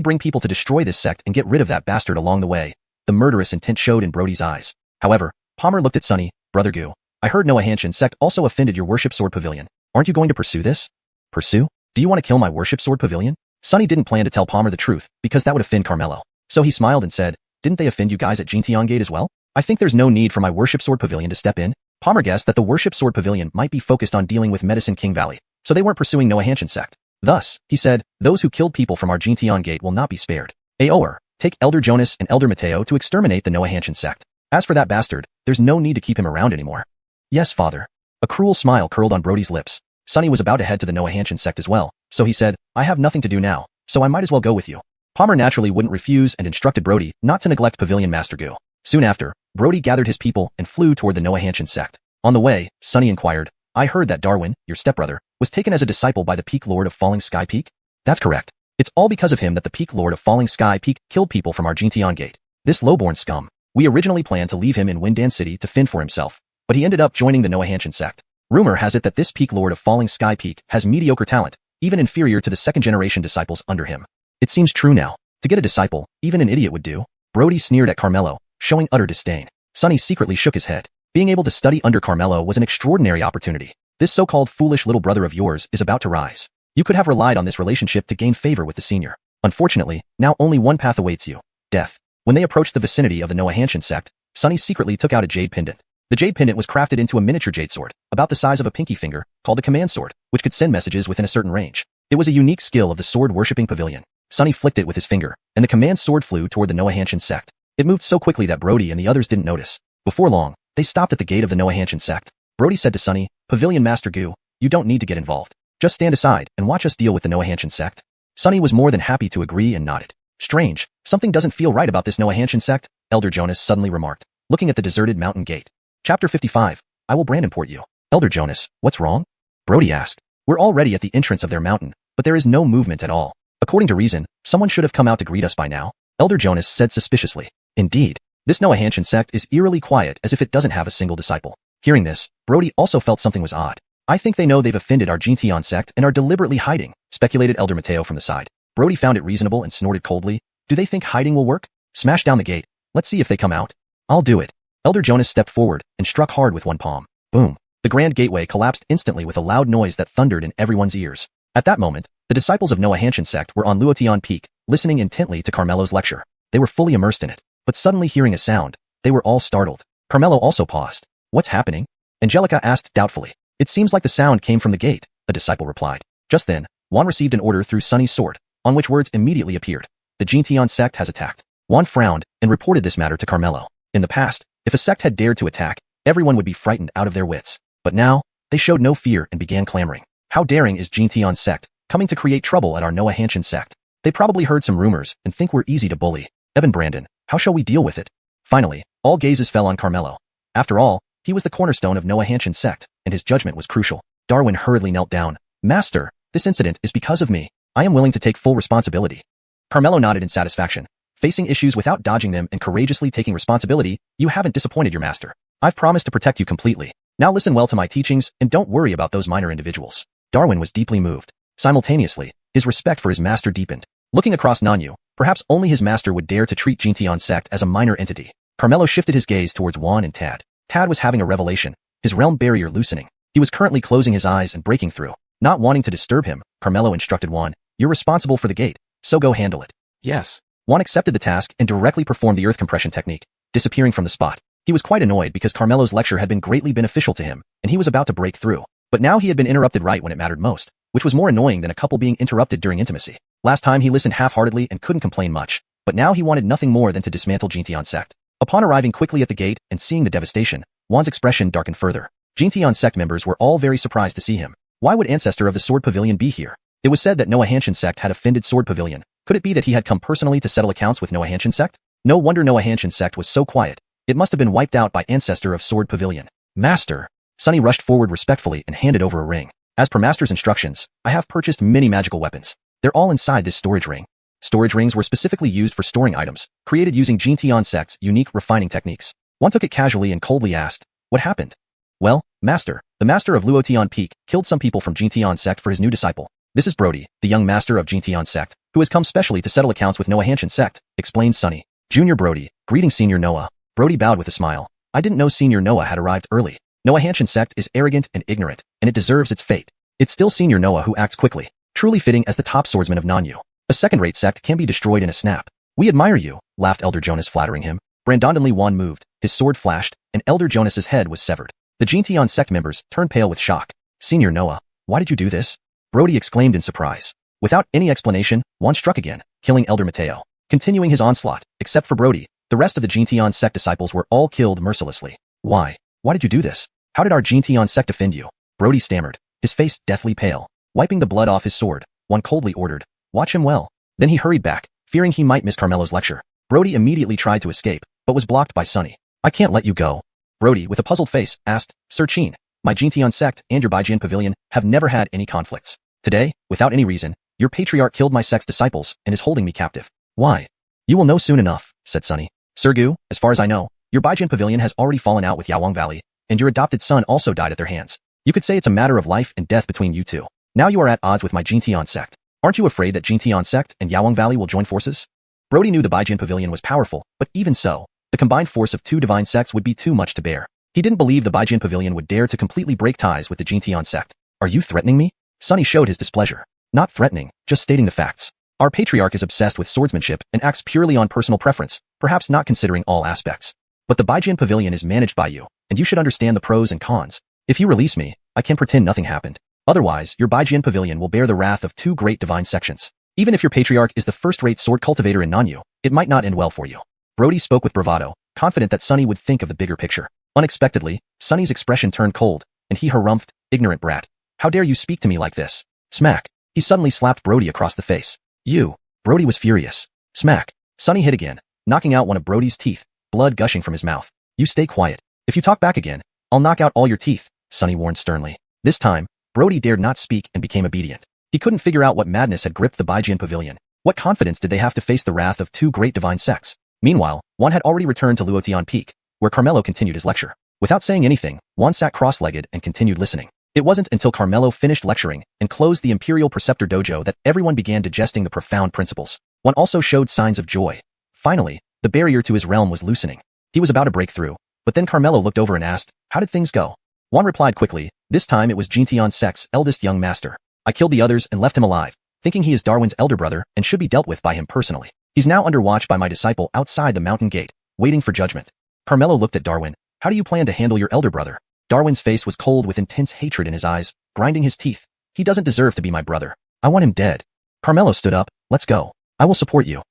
bring people to destroy this sect and get rid of that bastard along the way. The murderous intent showed in Brody's eyes. However, Palmer looked at Sunny. Brother Gu, I heard Noah Hanshin sect also offended your Worship Sword Pavilion. Aren't you going to pursue this? Pursue? Do you want to kill my Worship Sword Pavilion? Sunny didn't plan to tell Palmer the truth, because that would offend Carmelo. So he smiled and said, didn't they offend you guys at Jintian Gate as well? I think there's no need for my Worship Sword Pavilion to step in. Palmer guessed that the Worship Sword Pavilion might be focused on dealing with Medicine King Valley, so they weren't pursuing Noah Hanshin sect. Thus, he said, those who killed people from our Jintian Gate will not be spared. Aoer, take Elder Jonas and Elder Mateo to exterminate the Noah Hanshin sect. As for that bastard, there's no need to keep him around anymore. Yes, father. A cruel smile curled on Brody's lips. Sonny was about to head to the Noah Hanshin sect as well, so he said, I have nothing to do now, so I might as well go with you. Palmer naturally wouldn't refuse and instructed Brody not to neglect Pavilion Master Gu. Soon after, Brody gathered his people and flew toward the Noah Hanshin sect. On the way, Sonny inquired, I heard that Darwin, your stepbrother, was taken as a disciple by the Peak Lord of Falling Sky Peak? That's correct. It's all because of him that the Peak Lord of Falling Sky Peak killed people from our Jintian Gate. This lowborn scum. We originally planned to leave him in Windan City to fend for himself, but he ended up joining the Noah Hanshin sect. Rumor has it that this Peak Lord of Falling Sky Peak has mediocre talent, even inferior to the second-generation disciples under him. It seems true now. To get a disciple, even an idiot would do. Brody sneered at Carmelo, showing utter disdain. Sonny secretly shook his head. Being able to study under Carmelo was an extraordinary opportunity. This so-called foolish little brother of yours is about to rise. You could have relied on this relationship to gain favor with the senior. Unfortunately, now only one path awaits you. Death. When they approached the vicinity of the Noah Hanshin sect, Sonny secretly took out a jade pendant. The jade pendant was crafted into a miniature jade sword, about the size of a pinky finger, called a command sword, which could send messages within a certain range. It was a unique skill of the sword-worshipping pavilion. Sonny flicked it with his finger, and the command sword flew toward the Noah Hanshin sect. It moved so quickly that Brody and the others didn't notice. Before long, they stopped at the gate of the Noah Hanshin sect. Brody said to Sonny, Pavilion Master Gu, you don't need to get involved. Just stand aside and watch us deal with the Noah Hanshin sect. Sonny was more than happy to agree and nodded. Strange, something doesn't feel right about this Noah Hanshin sect, Elder Jonas suddenly remarked, looking at the deserted mountain gate. Chapter 55, I will Brandenport you. Elder Jonas, what's wrong? Brody asked. We're already at the entrance of their mountain, but there is no movement at all. According to reason, someone should have come out to greet us by now, Elder Jonas said suspiciously. Indeed, this Noah Hanshin sect is eerily quiet as if it doesn't have a single disciple. Hearing this, Brody also felt something was odd. I think they know they've offended our Jintian sect and are deliberately hiding, speculated Elder Mateo from the side. Brody found it reasonable and snorted coldly. Do they think hiding will work? Smash down the gate. Let's see if they come out. I'll do it. Elder Jonas stepped forward and struck hard with one palm. Boom. The grand gateway collapsed instantly with a loud noise that thundered in everyone's ears. At that moment, the disciples of Noah Hanshin sect were on Luotian Peak, listening intently to Carmelo's lecture. They were fully immersed in it, but suddenly hearing a sound, they were all startled. Carmelo also paused. What's happening? Angelica asked doubtfully. It seems like the sound came from the gate, a disciple replied. Just then, Juan received an order through Sonny's sword, on which words immediately appeared. The Jintian sect has attacked. Juan frowned and reported this matter to Carmelo. In the past, if a sect had dared to attack, everyone would be frightened out of their wits. But now, they showed no fear and began clamoring. How daring is Jintian sect, coming to create trouble at our Noah Hanshin sect? They probably heard some rumors and think we're easy to bully. Eben Brandon, how shall we deal with it? Finally, all gazes fell on Carmelo. After all, he was the cornerstone of Noah Hanshin sect, and his judgment was crucial. Darwin hurriedly knelt down. Master, this incident is because of me. I am willing to take full responsibility. Carmelo nodded in satisfaction. Facing issues without dodging them and courageously taking responsibility, you haven't disappointed your master. I've promised to protect you completely. Now listen well to my teachings and don't worry about those minor individuals. Darwin was deeply moved. Simultaneously, his respect for his master deepened. Looking across Nanyu, perhaps only his master would dare to treat Jintian sect as a minor entity. Carmelo shifted his gaze towards Juan and Tad. Tad was having a revelation, his realm barrier loosening. He was currently closing his eyes and breaking through. Not wanting to disturb him, Carmelo instructed Juan, you're responsible for the gate, so go handle it. Yes. Juan accepted the task and directly performed the earth compression technique, disappearing from the spot. He was quite annoyed because Carmelo's lecture had been greatly beneficial to him, and he was about to break through. But now he had been interrupted right when it mattered most, which was more annoying than a couple being interrupted during intimacy. Last time he listened half-heartedly and couldn't complain much, but now he wanted nothing more than to dismantle Jintian sect. Upon arriving quickly at the gate and seeing the devastation, Juan's expression darkened further. Jintian sect members were all very surprised to see him. Why would Ancestor of the Sword Pavilion be here? It was said that Noah Hanshin sect had offended Sword Pavilion. Could it be that he had come personally to settle accounts with Noah Hanshin sect? No wonder Noah Hanshin sect was so quiet. It must have been wiped out by Ancestor of Sword Pavilion. Master. Sonny rushed forward respectfully and handed over a ring. As per Master's instructions, I have purchased many magical weapons. They're all inside this storage ring. Storage rings were specifically used for storing items, created using Jintian sect's unique refining techniques. One took it casually and coldly asked, what happened? Well, Master, the Master of Luotian Peak killed some people from Jintian sect for his new disciple. This is Brody, the young Master of Jintian sect, who has come specially to settle accounts with Noah Hanshin sect, explained Sonny. Junior Brody, greeting Senior Noah. Brody bowed with a smile. I didn't know Senior Noah had arrived early. Noah Hanshin sect is arrogant and ignorant, and it deserves its fate. It's still Senior Noah who acts quickly, truly fitting as the top swordsman of Nanyu. A second-rate sect can be destroyed in a snap. We admire you, laughed Elder Jonas, flattering him. Brandon Wan moved, his sword flashed, and Elder Jonas's head was severed. The Jintian sect members turned pale with shock. Senior Noah, why did you do this? Brody exclaimed in surprise. Without any explanation, Wan struck again, killing Elder Mateo. Continuing his onslaught, except for Brody, the rest of the Jintian sect disciples were all killed mercilessly. Why? Why did you do this? How did our Jintian sect defend you? Brody stammered, his face deathly pale. Wiping the blood off his sword, Wan coldly ordered, watch him well. Then he hurried back, fearing he might miss Carmelo's lecture. Brody immediately tried to escape, but was blocked by Sunny. I can't let you go. Brody, with a puzzled face, asked, Sir Qin, my Jintian sect and your Baijian pavilion have never had any conflicts. Today, without any reason, your patriarch killed my sect's disciples and is holding me captive. Why? You will know soon enough, said Sunny. Sir Gu, as far as I know, your Baijian pavilion has already fallen out with Yawang Valley, and your adopted son also died at their hands. You could say it's a matter of life and death between you two. Now you are at odds with my Jintian sect. Aren't you afraid that Jintian sect and Yawang Valley will join forces? Brody knew the Baijian pavilion was powerful, but even so, the combined force of two divine sects would be too much to bear. He didn't believe the Baijian pavilion would dare to completely break ties with the Jintian sect. Are you threatening me? Sunny showed his displeasure. Not threatening, just stating the facts. Our patriarch is obsessed with swordsmanship and acts purely on personal preference, perhaps not considering all aspects. But the Baijian pavilion is managed by you, and you should understand the pros and cons. If you release me, I can pretend nothing happened. Otherwise, your Baijian pavilion will bear the wrath of two great divine sections. Even if your patriarch is the first-rate sword cultivator in Nanyu, it might not end well for you. Brody spoke with bravado, confident that Sunny would think of the bigger picture. Unexpectedly, Sunny's expression turned cold, and he harumphed, ignorant brat. How dare you speak to me like this? Smack. He suddenly slapped Brody across the face. You. Brody was furious. Smack. Sunny hit again, knocking out one of Brody's teeth, blood gushing from his mouth. You stay quiet. If you talk back again, I'll knock out all your teeth, Sunny warned sternly. This time, Brody dared not speak and became obedient. He couldn't figure out what madness had gripped the Baijian pavilion. What confidence did they have to face the wrath of two great divine sects? Meanwhile, Wan had already returned to Luotian Peak, where Carmelo continued his lecture. Without saying anything, Wan sat cross-legged and continued listening. It wasn't until Carmelo finished lecturing and closed the Imperial Preceptor Dojo that everyone began digesting the profound principles. Wan also showed signs of joy. Finally, the barrier to his realm was loosening. He was about to break through, but then Carmelo looked over and asked, how did things go? Wan replied quickly, this time it was Jintian sect's eldest young master. I killed the others and left him alive, thinking he is Darwin's elder brother and should be dealt with by him personally. He's now under watch by my disciple outside the mountain gate, waiting for judgment. Carmelo looked at Darwin. How do you plan to handle your elder brother? Darwin's face was cold with intense hatred in his eyes, grinding his teeth. He doesn't deserve to be my brother. I want him dead. Carmelo stood up. Let's go. I will support you.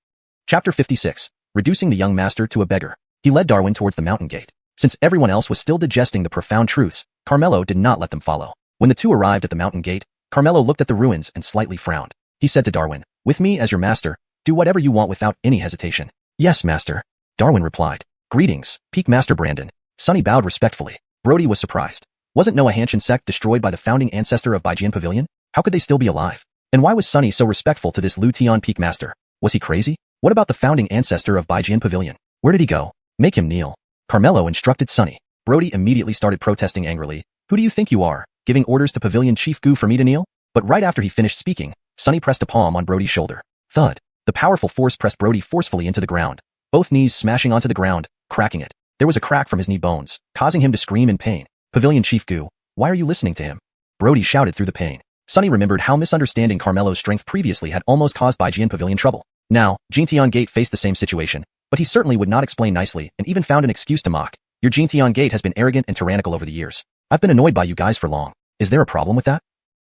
Chapter 56. Reducing the young master to a beggar. He led Darwin towards the mountain gate. Since everyone else was still digesting the profound truths, Carmelo did not let them follow. When the two arrived at the mountain gate, Carmelo looked at the ruins and slightly frowned. He said to Darwin, with me as your master, do whatever you want without any hesitation. Yes, master. Darwin replied. Greetings, Peak Master Brandon. Sunny bowed respectfully. Brody was surprised. Wasn't Noah Hanshin sect destroyed by the founding ancestor of Baijian Pavilion? How could they still be alive? And why was Sunny so respectful to this Luotian Peak Master? Was he crazy? What about the founding ancestor of Baijian Pavilion? Where did he go? Make him kneel. Carmelo instructed Sunny. Brody immediately started protesting angrily. Who do you think you are, giving orders to Pavilion Chief Gu for me to kneel? But right after he finished speaking, Sunny pressed a palm on Brody's shoulder. Thud. The powerful force pressed Brody forcefully into the ground, both knees smashing onto the ground, cracking it. There was a crack from his knee bones, causing him to scream in pain. Pavilion Chief Gu, why are you listening to him? Brody shouted through the pain. Sunny remembered how misunderstanding Carmelo's strength previously had almost caused Baijian Pavilion trouble. Now, Jintian Gate faced the same situation, but he certainly would not explain nicely and even found an excuse to mock. Your Jintian Gate has been arrogant and tyrannical over the years. I've been annoyed by you guys for long. Is there a problem with that?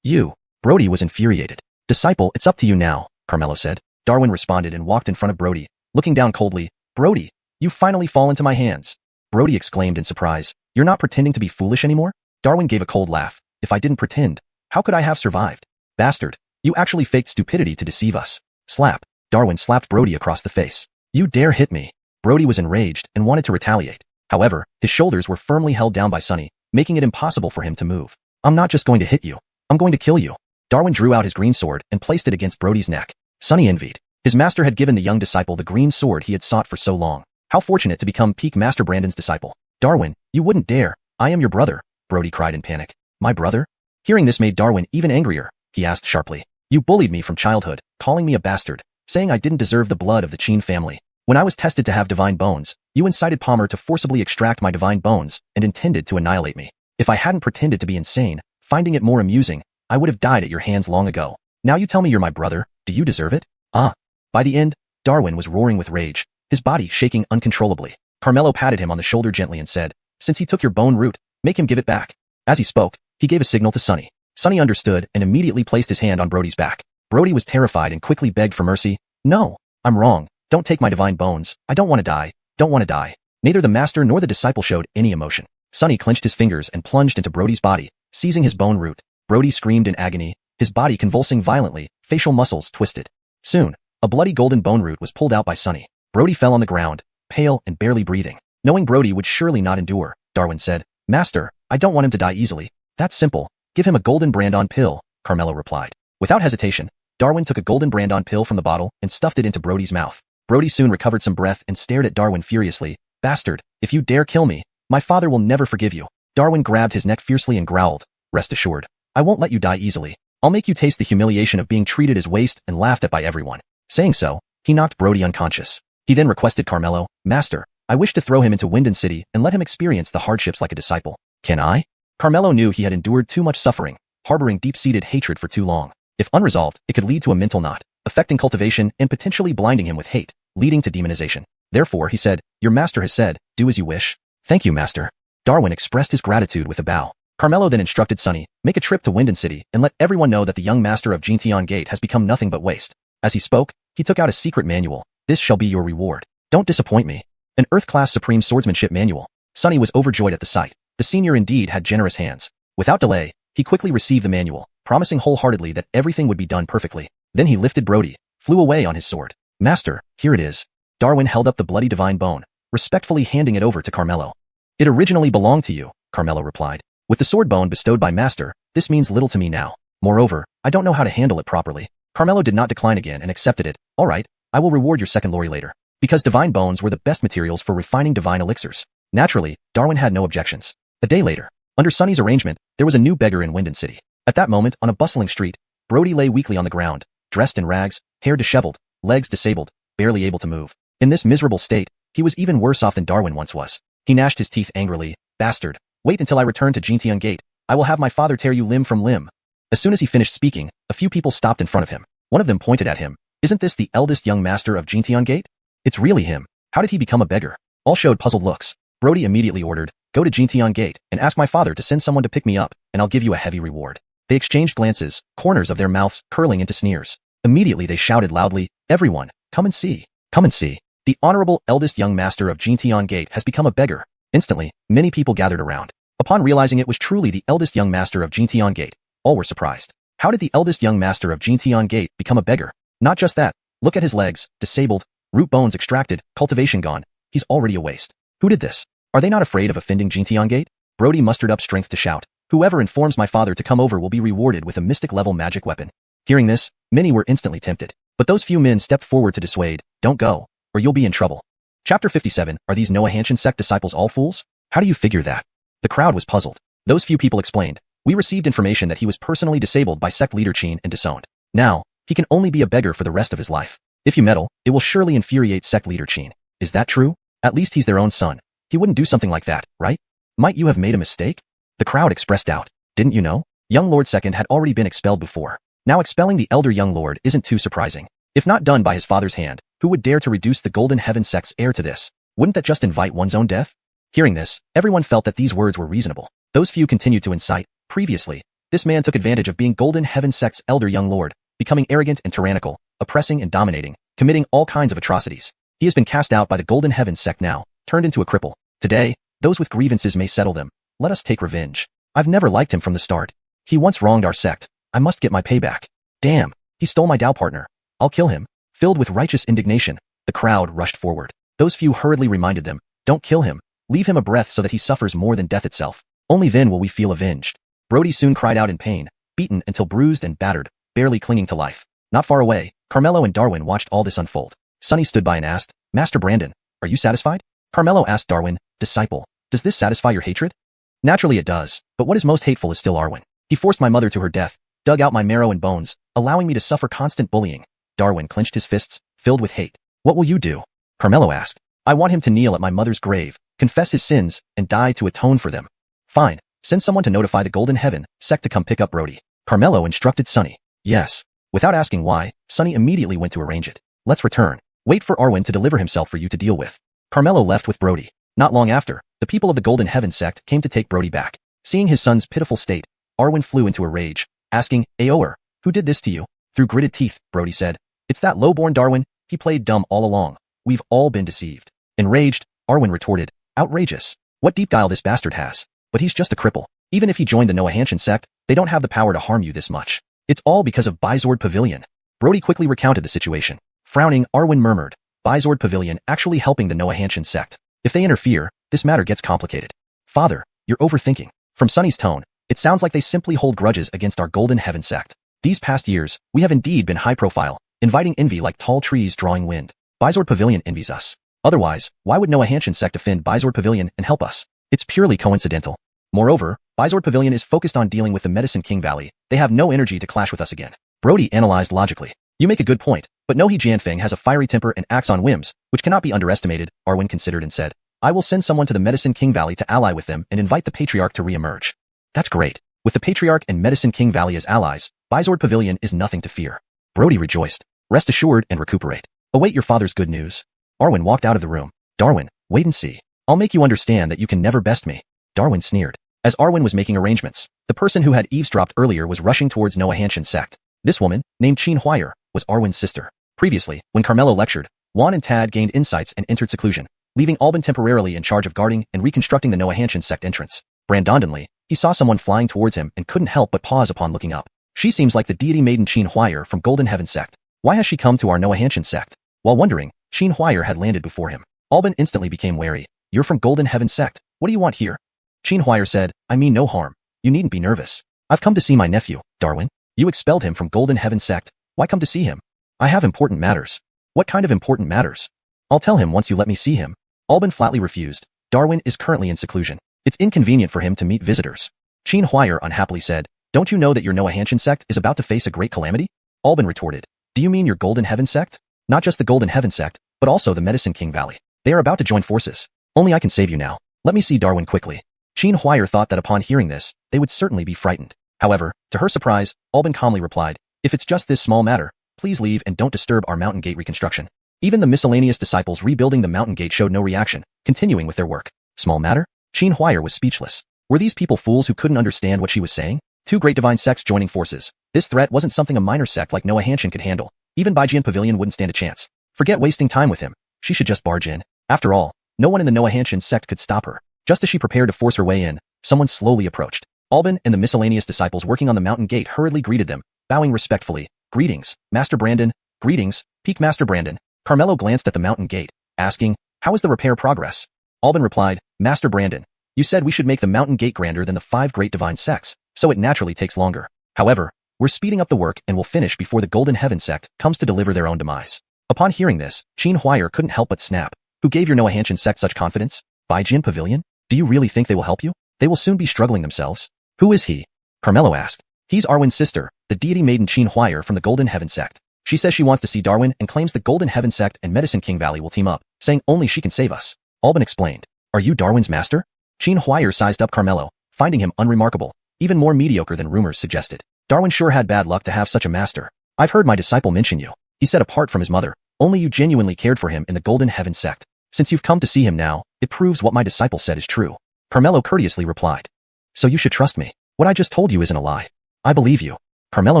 You. Brody was infuriated. Disciple, it's up to you now, Carmelo said. Darwin responded and walked in front of Brody, looking down coldly. Brody, you finally fall into my hands. Brody exclaimed in surprise. You're not pretending to be foolish anymore? Darwin gave a cold laugh. If I didn't pretend, how could I have survived? Bastard, you actually faked stupidity to deceive us. Slap. Darwin slapped Brody across the face. You dare hit me. Brody was enraged and wanted to retaliate. However, his shoulders were firmly held down by Sunny, making it impossible for him to move. I'm not just going to hit you. I'm going to kill you. Darwin drew out his green sword and placed it against Brody's neck. Sunny envied. His master had given the young disciple the green sword he had sought for so long. How fortunate to become Peak Master Brandon's disciple. Darwin, you wouldn't dare. I am your brother, Brody cried in panic. My brother? Hearing this made Darwin even angrier. He asked sharply. You bullied me from childhood, calling me a bastard, saying I didn't deserve the blood of the Qin family. When I was tested to have divine bones, you incited Palmer to forcibly extract my divine bones and intended to annihilate me. If I hadn't pretended to be insane, finding it more amusing, I would have died at your hands long ago. Now you tell me you're my brother, do you deserve it? Ah. By the end, Darwin was roaring with rage, his body shaking uncontrollably. Carmelo patted him on the shoulder gently and said, "Since he took your bone root, make him give it back." As he spoke, he gave a signal to Sonny. Sonny understood and immediately placed his hand on Brody's back. Brody was terrified and quickly begged for mercy. "No, I'm wrong. Don't take my divine bones. I don't want to die. Don't want to die." Neither the master nor the disciple showed any emotion. Sonny clenched his fingers and plunged into Brody's body, seizing his bone root. Brody screamed in agony, his body convulsing violently, facial muscles twisted. Soon, a bloody golden bone root was pulled out by Sonny. Brody fell on the ground, pale and barely breathing. Knowing Brody would surely not endure, Darwin said, "Master, I don't want him to die easily. That's simple. Give him a golden brand-on pill," Carmelo replied. Without hesitation, Darwin took a golden brand-on pill from the bottle and stuffed it into Brody's mouth. Brody soon recovered some breath and stared at Darwin furiously. "Bastard, if you dare kill me, my father will never forgive you." Darwin grabbed his neck fiercely and growled, "Rest assured, I won't let you die easily. I'll make you taste the humiliation of being treated as waste and laughed at by everyone." Saying so, he knocked Brody unconscious. He then requested Carmelo, "Master, I wish to throw him into Winden City and let him experience the hardships like a disciple. Can I?" Carmelo knew he had endured too much suffering, harboring deep-seated hatred for too long. If unresolved, it could lead to a mental knot, affecting cultivation and potentially blinding him with hate, leading to demonization. Therefore, he said, "Your master has said, do as you wish." "Thank you, master." Darwin expressed his gratitude with a bow. Carmelo then instructed Sonny, "Make a trip to Winden City and let everyone know that the young master of Xianxia Gate has become nothing but waste." As he spoke, he took out a secret manual. "This shall be your reward. Don't disappoint me." An Earth-class Supreme Swordsmanship manual. Sonny was overjoyed at the sight. The senior indeed had generous hands. Without delay, he quickly received the manual, promising wholeheartedly that everything would be done perfectly. Then he lifted Brody, flew away on his sword. "Master, here it is." Darwin held up the bloody divine bone, respectfully handing it over to Carmelo. "It originally belonged to you," Carmelo replied. "With the sword bone bestowed by master, this means little to me now. Moreover, I don't know how to handle it properly." Carmelo did not decline again and accepted it. "All right, I will reward your second lorry later." Because divine bones were the best materials for refining divine elixirs. Naturally, Darwin had no objections. A day later, under Sonny's arrangement, there was a new beggar in Winden City. At that moment, on a bustling street, Brody lay weakly on the ground, dressed in rags, hair disheveled, legs disabled, barely able to move. In this miserable state, he was even worse off than Darwin once was. He gnashed his teeth angrily. "Bastard, wait until I return to Xianxia Gate. I will have my father tear you limb from limb." As soon as he finished speaking, a few people stopped in front of him. One of them pointed at him. "Isn't this the eldest young master of Xianxia Gate?" "It's really him. How did he become a beggar?" All showed puzzled looks. Brody immediately ordered, "Go to Xianxia Gate and ask my father to send someone to pick me up, and I'll give you a heavy reward." They exchanged glances, corners of their mouths curling into sneers. Immediately they shouted loudly, "Everyone, come and see! Come and see! The honorable eldest young master of Xianxia Gate has become a beggar." Instantly, many people gathered around. Upon realizing it was truly the eldest young master of Xianxia Gate, all were surprised. How did the eldest young master of Xianxia Gate become a beggar? Not just that, look at his legs, disabled, root bones extracted, cultivation gone. He's already a waste. Who did this? Are they not afraid of offending Xianxia Gate? Brody mustered up strength to shout, "Whoever informs my father to come over will be rewarded with a mystic-level magic weapon." Hearing this, many were instantly tempted. But those few men stepped forward to dissuade, "Don't go, or you'll be in trouble." Chapter 57, Are these Noahanshan sect disciples all fools? How do you figure that? The crowd was puzzled. Those few people explained, "We received information that he was personally disabled by sect leader Qin and disowned. Now, he can only be a beggar for the rest of his life. If you meddle, it will surely infuriate sect leader Qin. Is that true? At least he's their own son. He wouldn't do something like that, right? Might you have made a mistake?" The crowd expressed doubt. "Didn't you know? Young Lord Second had already been expelled before. Now expelling the elder young lord isn't too surprising. If not done by his father's hand, who would dare to reduce the Golden Heaven sect's heir to this? Wouldn't that just invite one's own death?" Hearing this, everyone felt that these words were reasonable. Those few continued to incite. "Previously, this man took advantage of being Golden Heaven sect's elder young lord, becoming arrogant and tyrannical, oppressing and dominating, committing all kinds of atrocities. He has been cast out by the Golden Heaven sect now, turned into a cripple. Today, those with grievances may settle them. Let us take revenge. I've never liked him from the start. He once wronged our sect. I must get my payback. Damn, he stole my Dao partner. I'll kill him." Filled with righteous indignation, the crowd rushed forward. Those few hurriedly reminded them, "Don't kill him. Leave him a breath so that he suffers more than death itself. Only then will we feel avenged." Brody soon cried out in pain, beaten until bruised and battered, barely clinging to life. Not far away, Carmelo and Darwin watched all this unfold. Sonny stood by and asked, "Master Brandon, are you satisfied?" Carmelo asked Darwin, "Disciple, does this satisfy your hatred?" "Naturally it does, but what is most hateful is still Arwen. He forced my mother to her death, dug out my marrow and bones, allowing me to suffer constant bullying." Darwin clenched his fists, filled with hate. "What will you do?" Carmelo asked. "I want him to kneel at my mother's grave, confess his sins, and die to atone for them." "Fine, send someone to notify the Golden Heaven sect to come pick up Brody." Carmelo instructed Sonny. "Yes." Without asking why, Sonny immediately went to arrange it. "Let's return." Wait for Arwen to deliver himself for you to deal with. Carmelo left with Brody. Not long after, the people of the Golden Heaven sect came to take Brody back. Seeing his son's pitiful state, Arwen flew into a rage, asking, Aoer, who did this to you? Through gritted teeth, Brody said, it's that low-born Darwin, he played dumb all along. We've all been deceived. Enraged, Arwen retorted, outrageous. What deep guile this bastard has. But he's just a cripple. Even if he joined the Noahanshan sect, they don't have the power to harm you this much. It's all because of Bizord Pavilion. Brody quickly recounted the situation. Frowning, Arwen murmured, Bizord Pavilion actually helping the Noahanshan sect. If they interfere, this matter gets complicated. Father, you're overthinking. From Sunny's tone, it sounds like they simply hold grudges against our Golden Heaven sect. These past years, we have indeed been high profile, inviting envy like tall trees drawing wind. Bizord Pavilion envies us. Otherwise, why would Noahanshan sect defend Bizord Pavilion and help us? It's purely coincidental. Moreover, Bizord Pavilion is focused on dealing with the Medicine King Valley. They have no energy to clash with us again. Brody analyzed logically. You make a good point, but Nohi Jianfeng has a fiery temper and acts on whims, which cannot be underestimated, Arwen considered and said. I will send someone to the Medicine King Valley to ally with them and invite the Patriarch to re-emerge. That's great. With the Patriarch and Medicine King Valley as allies, Bizord Pavilion is nothing to fear. Brody rejoiced. Rest assured and recuperate. Await your father's good news. Arwen walked out of the room. Darwin, wait and see. I'll make you understand that you can never best me. Darwin sneered. As Arwen was making arrangements, the person who had eavesdropped earlier was rushing towards Noahanshan sect. This woman, named Qin Huayer, was Arwen's sister. Previously, when Carmelo lectured, Juan and Tad gained insights and entered seclusion, leaving Alban temporarily in charge of guarding and reconstructing the Noahanshan sect entrance. Brandondonly, he saw someone flying towards him and couldn't help but pause upon looking up. She seems like the deity maiden Qin Huayer from Golden Heaven sect. Why has she come to our Noahanshan sect? While wondering, Qin Huayer had landed before him. Alban instantly became wary. You're from Golden Heaven sect. What do you want here? Qin Huayer said, I mean no harm. You needn't be nervous. I've come to see my nephew, Darwin. You expelled him from Golden Heaven sect. Why come to see him? I have important matters. What kind of important matters? I'll tell him once you let me see him. Alban flatly refused. Darwin is currently in seclusion. It's inconvenient for him to meet visitors. Qin Huayer unhappily said, don't you know that your Noahanshan sect is about to face a great calamity? Alban retorted, do you mean your Golden Heaven sect? Not just the Golden Heaven sect, but also the Medicine King Valley. They are about to join forces. Only I can save you now. Let me see Darwin quickly. Qin Huayer thought that upon hearing this, they would certainly be frightened. However, to her surprise, Alban calmly replied, if it's just this small matter, please leave and don't disturb our mountain gate reconstruction. Even the miscellaneous disciples rebuilding the mountain gate showed no reaction, continuing with their work. Small matter? Qin Huayer was speechless. Were these people fools who couldn't understand what she was saying? Two great divine sects joining forces. This threat wasn't something a minor sect like Noahanshan could handle. Even Baijian Pavilion wouldn't stand a chance. Forget wasting time with him. She should just barge in. After all, no one in the Noahanshan sect could stop her. Just as she prepared to force her way in, someone slowly approached. Alban and the miscellaneous disciples working on the mountain gate hurriedly greeted them, bowing respectfully. Greetings, Master Brandon. Greetings, Peak Master Brandon. Carmelo glanced at the mountain gate, asking, how is the repair progress? Alban replied, Master Brandon, you said we should make the mountain gate grander than the 5 great divine sects, so it naturally takes longer. However, we're speeding up the work and will finish before the Golden Heaven sect comes to deliver their own demise. Upon hearing this, Qin Huayer couldn't help but snap. Who gave your Noahanshan sect such confidence? Baijian Pavilion? Do you really think they will help you? They will soon be struggling themselves. Who is he? Carmelo asked. He's Arwen's sister, the deity maiden Qin Huayer from the Golden Heaven sect. She says she wants to see Darwin and claims the Golden Heaven sect and Medicine King Valley will team up, saying only she can save us. Alban explained. Are you Darwin's master? Qin Huayer sized up Carmelo, finding him unremarkable, even more mediocre than rumors suggested. Darwin sure had bad luck to have such a master. I've heard my disciple mention you. He said apart from his mother, only you genuinely cared for him in the Golden Heaven sect. Since you've come to see him now, it proves what my disciple said is true. Carmelo courteously replied. So you should trust me. What I just told you isn't a lie. I believe you. Carmelo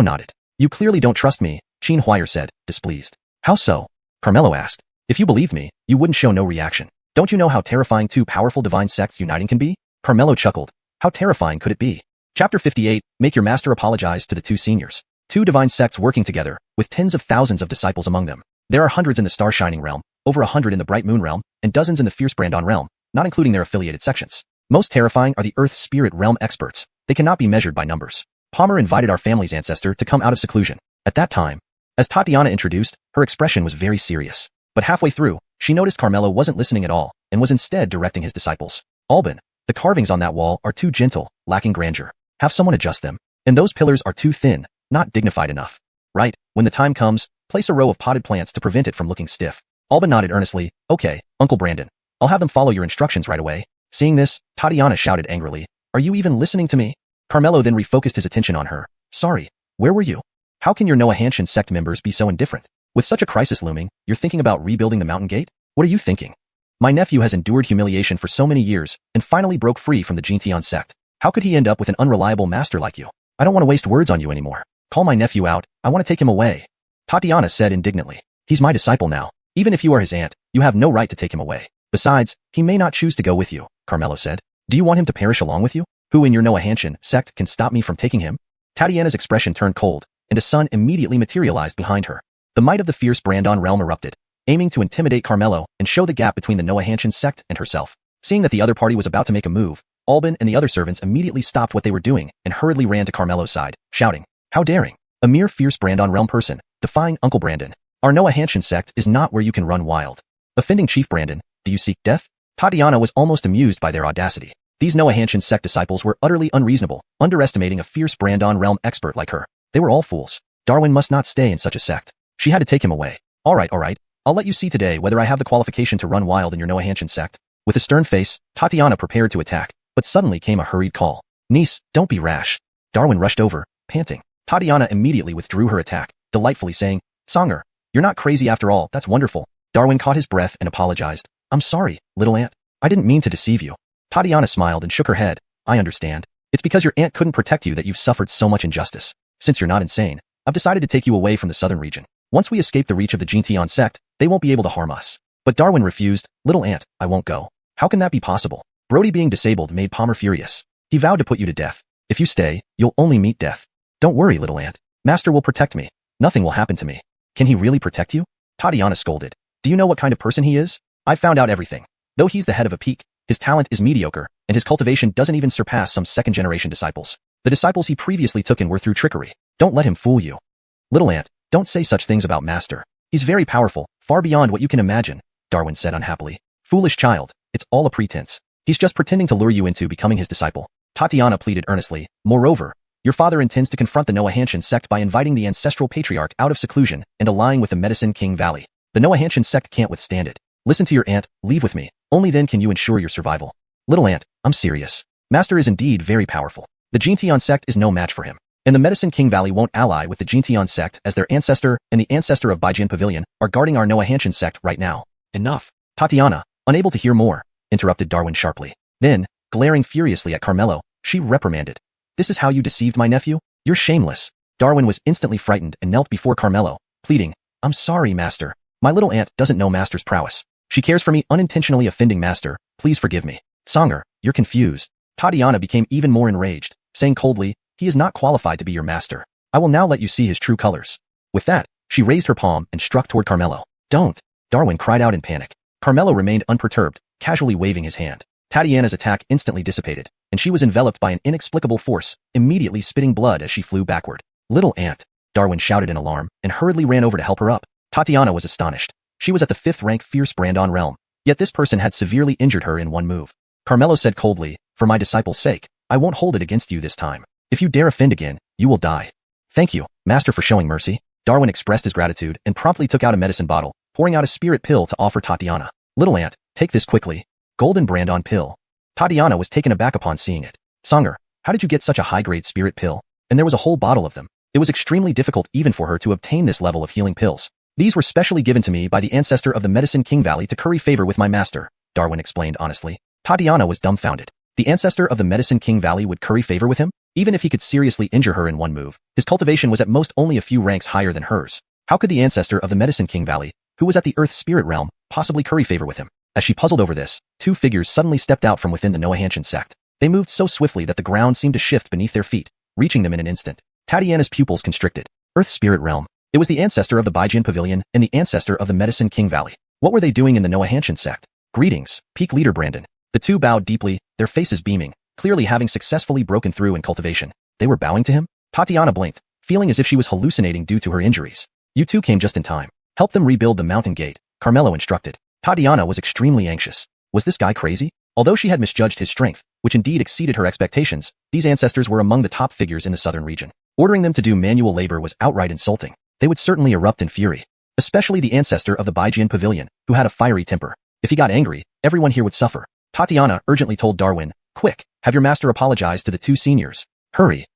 nodded. You clearly don't trust me, Qin Huayer said, displeased. How so? Carmelo asked. If you believed me, you wouldn't show no reaction. Don't you know how terrifying 2 powerful divine sects uniting can be? Carmelo chuckled. How terrifying could it be? Chapter 58, Make Your Master Apologize to the 2 seniors. 2 divine sects working together, with tens of thousands of disciples among them. There are hundreds in the Star Shining realm, over 100 in the Bright Moon realm, and dozens in the Fierce Brandon realm, not including their affiliated sections. Most terrifying are the Earth Spirit realm experts. They cannot be measured by numbers. Palmer invited our family's ancestor to come out of seclusion. At that time, as Tatiana introduced, her expression was very serious. But halfway through, she noticed Carmelo wasn't listening at all, and was instead directing his disciples. Alban, the carvings on that wall are too gentle, lacking grandeur. Have someone adjust them. And those pillars are too thin, not dignified enough. Right, when the time comes, place a row of potted plants to prevent it from looking stiff. Alban nodded earnestly. Okay, Uncle Brandon. I'll have them follow your instructions right away. Seeing this, Tatiana shouted angrily. Are you even listening to me? Carmelo then refocused his attention on her. Sorry, where were you? How can your Noahanshan sect members be so indifferent? With such a crisis looming, you're thinking about rebuilding the mountain gate? What are you thinking? My nephew has endured humiliation for so many years and finally broke free from the Jintian sect. How could he end up with an unreliable master like you? I don't want to waste words on you anymore. Call my nephew out. I want to take him away. Tatiana said indignantly. He's my disciple now. Even if you are his aunt, you have no right to take him away. Besides, he may not choose to go with you, Carmelo said. Do you want him to perish along with you? Who in your Noahanshan sect can stop me from taking him? Tatiana's expression turned cold, and a sun immediately materialized behind her. The might of the fierce Brandon realm erupted, aiming to intimidate Carmelo and show the gap between the Noahanshan sect and herself. Seeing that the other party was about to make a move, Alban and the other servants immediately stopped what they were doing and hurriedly ran to Carmelo's side, shouting, "How daring! A mere fierce Brandon realm person, defying Uncle Brandon. Our Noahanshan sect is not where you can run wild. Offending Chief Brandon, do you seek death?" Tatiana was almost amused by their audacity. These Noahanshan sect disciples were utterly unreasonable, underestimating a fierce Brandon realm expert like her. They were all fools. Darwin must not stay in such a sect. She had to take him away. All right. I'll let you see today whether I have the qualification to run wild in your Noahanshan sect. With a stern face, Tatiana prepared to attack, but suddenly came a hurried call. "Niece, don't be rash." Darwin rushed over, panting. Tatiana immediately withdrew her attack, delightfully saying, "Songer, you're not crazy after all, that's wonderful." Darwin caught his breath and apologized. "I'm sorry, little aunt. I didn't mean to deceive you." Tatiana smiled and shook her head. "I understand. It's because your aunt couldn't protect you that you've suffered so much injustice. Since you're not insane, I've decided to take you away from the southern region. Once we escape the reach of the Jintian sect, they won't be able to harm us." But Darwin refused. "Little aunt, I won't go." How can that be possible? Brody being disabled made Palmer furious. He vowed to put you to death. If you stay, you'll only meet death. Don't worry, little aunt. Master will protect me. Nothing will happen to me. Can he really protect you? Tatiana scolded. Do you know what kind of person he is? I found out everything. Though he's the head of a peak, his talent is mediocre, and his cultivation doesn't even surpass some second-generation disciples. The disciples he previously took in were through trickery. Don't let him fool you. Little aunt, don't say such things about Master. He's very powerful, far beyond what you can imagine, Darwin said unhappily. Foolish child, it's all a pretense. He's just pretending to lure you into becoming his disciple. Tatiana pleaded earnestly. Moreover, your father intends to confront the Noahanshan sect by inviting the ancestral patriarch out of seclusion and allying with the Medicine King Valley. The Noahanshan sect can't withstand it. Listen to your aunt, leave with me. Only then can you ensure your survival. Little aunt, I'm serious. Master is indeed very powerful. The Jintian sect is no match for him. And the Medicine King Valley won't ally with the Jintian sect as their ancestor and the ancestor of Baijian Pavilion are guarding our Noahanshan sect right now. Enough. Tatiana, unable to hear more, interrupted Darwin sharply. Then, glaring furiously at Carmelo, she reprimanded. This is how you deceived my nephew? You're shameless. Darwin was instantly frightened and knelt before Carmelo, pleading, I'm sorry, Master. My little aunt doesn't know Master's prowess. She cares for me unintentionally offending Master. Please forgive me. Songer, you're confused. Tatiana became even more enraged, saying coldly, he is not qualified to be your master. I will now let you see his true colors. With that, she raised her palm and struck toward Carmelo. Don't! Darwin cried out in panic. Carmelo remained unperturbed, casually waving his hand. Tatiana's attack instantly dissipated, and she was enveloped by an inexplicable force, immediately spitting blood as she flew backward. Little aunt! Darwin shouted in alarm, and hurriedly ran over to help her up. Tatiana was astonished. She was at the 5th rank fierce Brandon realm, yet this person had severely injured her in one move. Carmelo said coldly, for my disciple's sake, I won't hold it against you this time. If you dare offend again, you will die. Thank you, Master, for showing mercy. Darwin expressed his gratitude and promptly took out a medicine bottle, pouring out a spirit pill to offer Tatiana. Little aunt, take this quickly. Golden Brandon pill. Tatiana was taken aback upon seeing it. Songer, how did you get such a high-grade spirit pill? And there was a whole bottle of them. It was extremely difficult even for her to obtain this level of healing pills. These were specially given to me by the ancestor of the Medicine King Valley to curry favor with my master, Darwin explained honestly. Tatiana was dumbfounded. The ancestor of the Medicine King Valley would curry favor with him? Even if he could seriously injure her in one move, his cultivation was at most only a few ranks higher than hers. How could the ancestor of the Medicine King Valley, who was at the Earth Spirit Realm, possibly curry favor with him? As she puzzled over this, 2 figures suddenly stepped out from within the Noahanshan sect. They moved so swiftly that the ground seemed to shift beneath their feet, reaching them in an instant. Tatiana's pupils constricted. Earth Spirit Realm. It was the ancestor of the Baijian Pavilion and the ancestor of the Medicine King Valley. What were they doing in the Noahanshan sect? Greetings, Peak Leader Brandon. The two bowed deeply, their faces beaming, clearly having successfully broken through in cultivation. They were bowing to him? Tatiana blinked, feeling as if she was hallucinating due to her injuries. You two came just in time. Help them rebuild the mountain gate, Carmelo instructed. Tatiana was extremely anxious. Was this guy crazy? Although she had misjudged his strength, which indeed exceeded her expectations, these ancestors were among the top figures in the southern region. Ordering them to do manual labor was outright insulting. They would certainly erupt in fury. Especially the ancestor of the Baijian Pavilion, who had a fiery temper. If he got angry, everyone here would suffer. Tatiana urgently told Darwin, quick, have your master apologize to the 2 seniors. Hurry.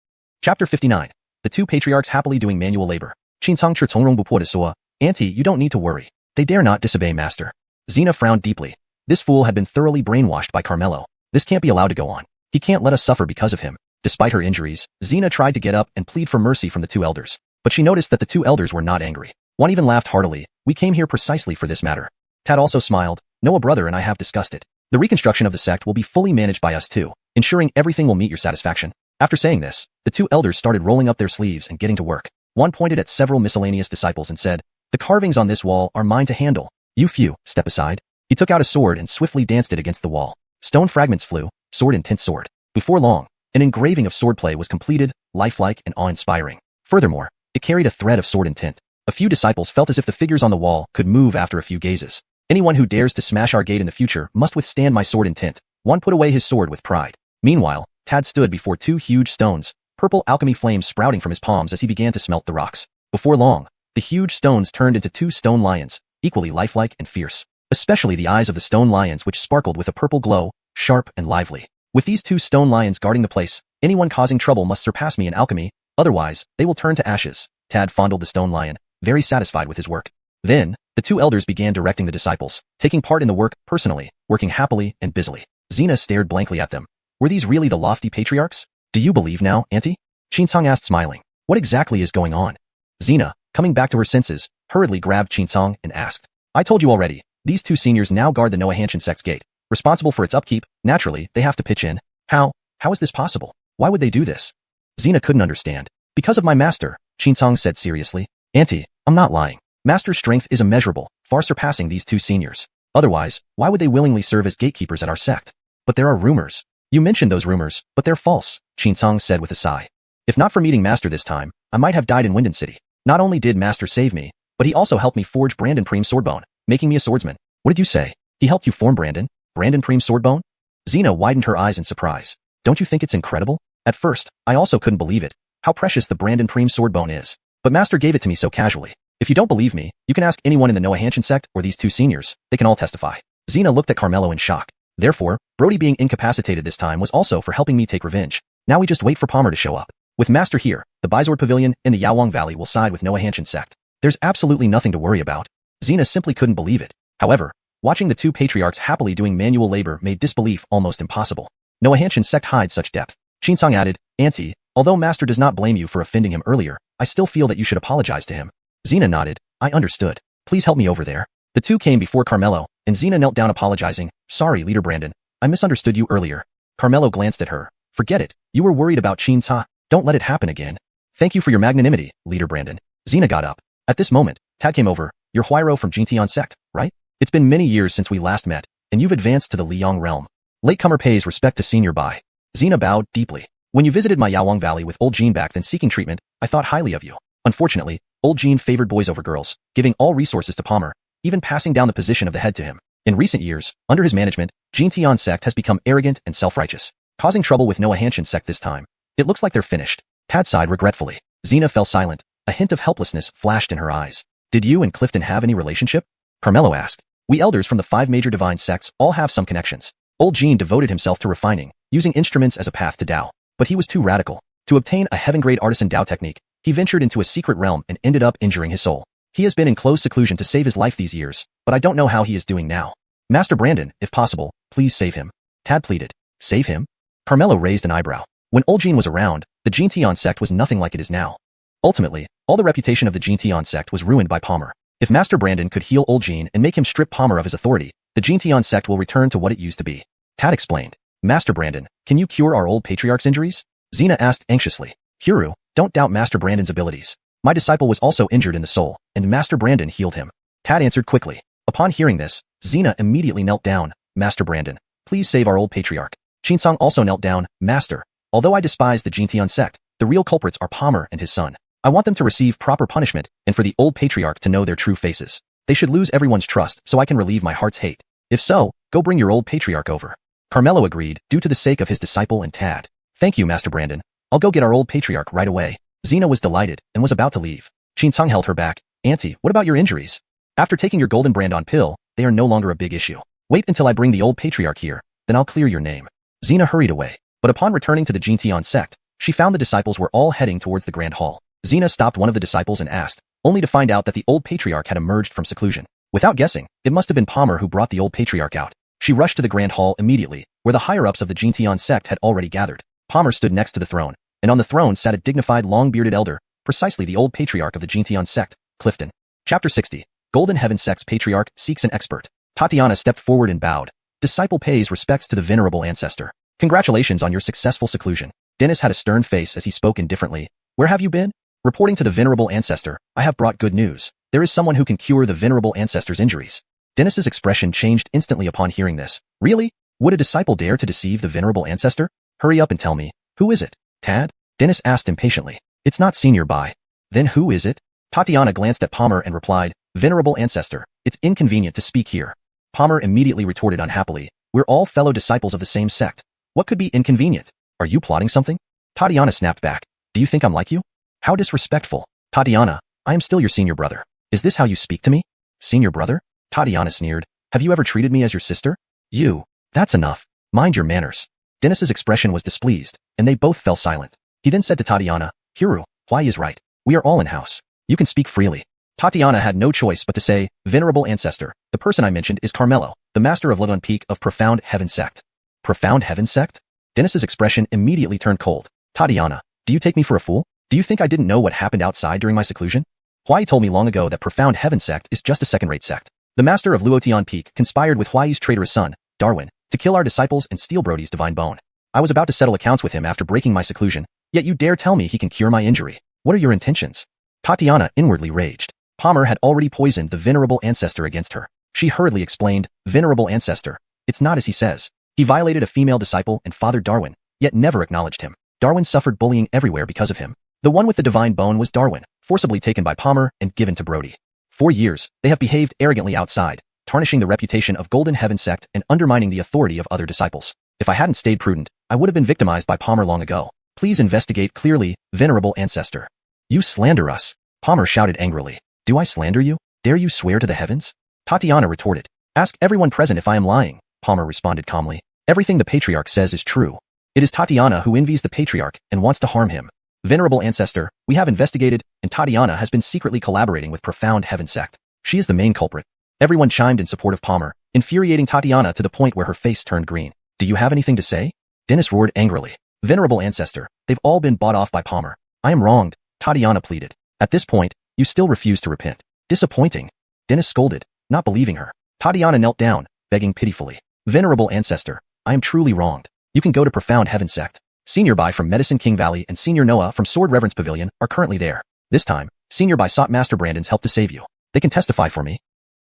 Chapter 59. The 2 patriarchs happily doing manual labor. 清仓是从容不迫地说, Auntie, you don't need to worry. They dare not disobey Master. Xena frowned deeply. This fool had been thoroughly brainwashed by Carmelo. This can't be allowed to go on. He can't let us suffer because of him. Despite her injuries, Xena tried to get up and plead for mercy from the two elders. But she noticed that the two elders were not angry. One even laughed heartily. We came here precisely for this matter. Tad also smiled. Noah brother and I have discussed it. The reconstruction of the sect will be fully managed by us too, ensuring everything will meet your satisfaction. After saying this, the two elders started rolling up their sleeves and getting to work. One pointed at several miscellaneous disciples and said, the carvings on this wall are mine to handle. You few, step aside. He took out a sword and swiftly danced it against the wall. Stone fragments flew, sword and tint sword. Before long, an engraving of swordplay was completed, lifelike and awe-inspiring. Furthermore, it carried a thread of sword and tint. A few disciples felt as if the figures on the wall could move after a few gazes. Anyone who dares to smash our gate in the future must withstand my sword and tint. One put away his sword with pride. Meanwhile, Tad stood before two huge stones, purple alchemy flames sprouting from his palms as he began to smelt the rocks. Before long, the huge stones turned into two stone lions, equally lifelike and fierce. Especially the eyes of the stone lions which sparkled with a purple glow, sharp and lively. With these two stone lions guarding the place, anyone causing trouble must surpass me in alchemy, otherwise, they will turn to ashes. Tad fondled the stone lion, very satisfied with his work. Then, the two elders began directing the disciples, taking part in the work personally, working happily and busily. Xena stared blankly at them. Were these really the lofty patriarchs? Do you believe now, Auntie? Xianxia asked smiling. What exactly is going on? Xena, coming back to her senses, hurriedly grabbed Xianxia and asked. I told you already, these two seniors now guard the Noahanshan sect's gate. Responsible for its upkeep, naturally, they have to pitch in. How is this possible? Why would they do this? Xena couldn't understand. Because of my master, Xianxia said seriously. Auntie, I'm not lying. Master's strength is immeasurable, far surpassing these two seniors. Otherwise, why would they willingly serve as gatekeepers at our sect? But there are rumors. You mentioned those rumors, but they're false, Xianxia said with a sigh. If not for meeting Master this time, I might have died in Winden City. Not only did Master save me, but he also helped me forge Brandon Preem's swordbone, making me a swordsman. What did you say? He helped you form Brandon Preem's swordbone? Xena widened her eyes in surprise. Don't you think it's incredible? At first, I also couldn't believe it. How precious the Brandon Preem swordbone is. But Master gave it to me so casually. If you don't believe me, you can ask anyone in the Noahanshan sect or these two seniors. They can all testify. Xena looked at Carmelo in shock. Therefore, Brody being incapacitated this time was also for helping me take revenge. Now we just wait for Palmer to show up. With Master here, the Bizord Pavilion in the Yawang Valley will side with Noahanshan sect. There's absolutely nothing to worry about. Xena simply couldn't believe it. However, watching the two patriarchs happily doing manual labor made disbelief almost impossible. Noahanshan sect hides such depth. Xianxia added, Auntie, although Master does not blame you for offending him earlier, I still feel that you should apologize to him. Xena nodded. I understood. Please help me over there. The two came before Carmelo, and Xena knelt down apologizing. Sorry, Leader Brandon. I misunderstood you earlier. Carmelo glanced at her. Forget it. You were worried about Xianxia. Don't let it happen again. Thank you for your magnanimity, Leader Brandon. Xena got up. At this moment, Tad came over. You're Huiro from Jintian sect, right? It's been many years since we last met, and you've advanced to the Liang realm. Latecomer pays respect to senior by. Xena bowed deeply. When you visited my Yawang Valley with old Jean back then seeking treatment, I thought highly of you. Unfortunately, old Jean favored boys over girls, giving all resources to Palmer, even passing down the position of the head to him. In recent years, under his management, Jintian sect has become arrogant and self-righteous, causing trouble with Noahanshan sect this time. It looks like they're finished. Tad sighed regretfully. Xena fell silent. A hint of helplessness flashed in her eyes. Did you and Clifton have any relationship? Carmelo asked. We elders from the 5 major divine sects all have some connections. Old Jean devoted himself to refining, using instruments as a path to Tao. But he was too radical. To obtain a heaven-grade artisan Tao technique, he ventured into a secret realm and ended up injuring his soul. He has been in close seclusion to save his life these years, but I don't know how he is doing now. Master Brandon, if possible, please save him. Tad pleaded. Save him? Carmelo raised an eyebrow. When old Jean was around, the Jintian sect was nothing like it is now. Ultimately, all the reputation of the Jintian sect was ruined by Palmer. If Master Brandon could heal old Jean and make him strip Palmer of his authority, the Jintian sect will return to what it used to be. Tad explained. Master Brandon, can you cure our old patriarch's injuries? Xena asked anxiously. Huru, don't doubt Master Brandon's abilities. My disciple was also injured in the soul, and Master Brandon healed him. Tad answered quickly. Upon hearing this, Xena immediately knelt down. Master Brandon, please save our old patriarch. Xianxia also knelt down. Master, although I despise the Jintian sect, the real culprits are Palmer and his son. I want them to receive proper punishment, and for the old patriarch to know their true faces. They should lose everyone's trust so I can relieve my heart's hate. If so, go bring your old patriarch over. Carmelo agreed, due to the sake of his disciple and Tad. Thank you, Master Brandon. I'll go get our old patriarch right away. Xena was delighted, and was about to leave. Xianxia held her back. Auntie, what about your injuries? After taking your golden brand on pill, they are no longer a big issue. Wait until I bring the old patriarch here, then I'll clear your name. Xena hurried away, but upon returning to the Jintian sect, she found the disciples were all heading towards the grand hall. Xena stopped one of the disciples and asked, only to find out that the old patriarch had emerged from seclusion. Without guessing, it must have been Palmer who brought the old patriarch out. She rushed to the grand hall immediately, where the higher-ups of the Jintian sect had already gathered. Palmer stood next to the throne, and on the throne sat a dignified, long-bearded elder, precisely the old patriarch of the Jintian sect, Clifton. Chapter 60. Golden Heaven Sect's patriarch seeks an expert. Tatiana stepped forward and bowed. Disciple pays respects to the venerable ancestor. Congratulations on your successful seclusion. Dennis had a stern face as he spoke indifferently. Where have you been? Reporting to the venerable ancestor, I have brought good news. There is someone who can cure the venerable ancestor's injuries. Dennis's expression changed instantly upon hearing this. Really? Would a disciple dare to deceive the venerable ancestor? Hurry up and tell me. Who is it? Tad? Dennis asked impatiently. It's not Senior Bai. Then who is it? Tatiana glanced at Palmer and replied, Venerable ancestor, it's inconvenient to speak here. Palmer immediately retorted unhappily, we're all fellow disciples of the same sect. What could be inconvenient? Are you plotting something? Tatiana snapped back. Do you think I'm like you? How disrespectful. Tatiana, I am still your senior brother. Is this how you speak to me? Senior brother? Tatiana sneered. Have you ever treated me as your sister? You. That's enough. Mind your manners. Dennis's expression was displeased, and they both fell silent. He then said to Tatiana, Hiru, Huai is right. We are all in house. You can speak freely. Tatiana had no choice but to say, Venerable ancestor, the person I mentioned is Carmelo, the master of Ledon Peak of Profound Heaven Sect. Profound Heaven Sect? Dennis's expression immediately turned cold. Tatiana, do you take me for a fool? Do you think I didn't know what happened outside during my seclusion? Huai told me long ago that Profound Heaven Sect is just a second-rate sect. The master of Luotian Peak conspired with Huai's traitorous son, Darwin, to kill our disciples and steal Brody's divine bone. I was about to settle accounts with him after breaking my seclusion, yet you dare tell me he can cure my injury. What are your intentions? Tatiana inwardly raged. Palmer had already poisoned the venerable ancestor against her. She hurriedly explained, Venerable ancestor, it's not as he says. He violated a female disciple and fathered Darwin, yet never acknowledged him. Darwin suffered bullying everywhere because of him. The one with the divine bone was Darwin, forcibly taken by Palmer and given to Brody. For years, they have behaved arrogantly outside, tarnishing the reputation of Golden Heaven Sect and undermining the authority of other disciples. If I hadn't stayed prudent, I would have been victimized by Palmer long ago. Please investigate clearly, venerable ancestor. You slander us. Palmer shouted angrily. Do I slander you? Dare you swear to the heavens? Tatiana retorted. Ask everyone present if I am lying, Palmer responded calmly. Everything the patriarch says is true. It is Tatiana who envies the patriarch and wants to harm him. Venerable ancestor, we have investigated, and Tatiana has been secretly collaborating with Profound Heaven Sect. She is the main culprit. Everyone chimed in support of Palmer, infuriating Tatiana to the point where her face turned green. Do you have anything to say? Dennis roared angrily. Venerable ancestor, they've all been bought off by Palmer. I am wronged, Tatiana pleaded. At this point, you still refuse to repent. Disappointing. Dennis scolded, not believing her. Tatiana knelt down, begging pitifully. Venerable ancestor, I am truly wronged. You can go to Profound Heaven Sect. Senior Bai from Medicine King Valley and Senior Noah from Sword Reverence Pavilion are currently there. This time, Senior Bai sought Master Brandon's help to save you. They can testify for me.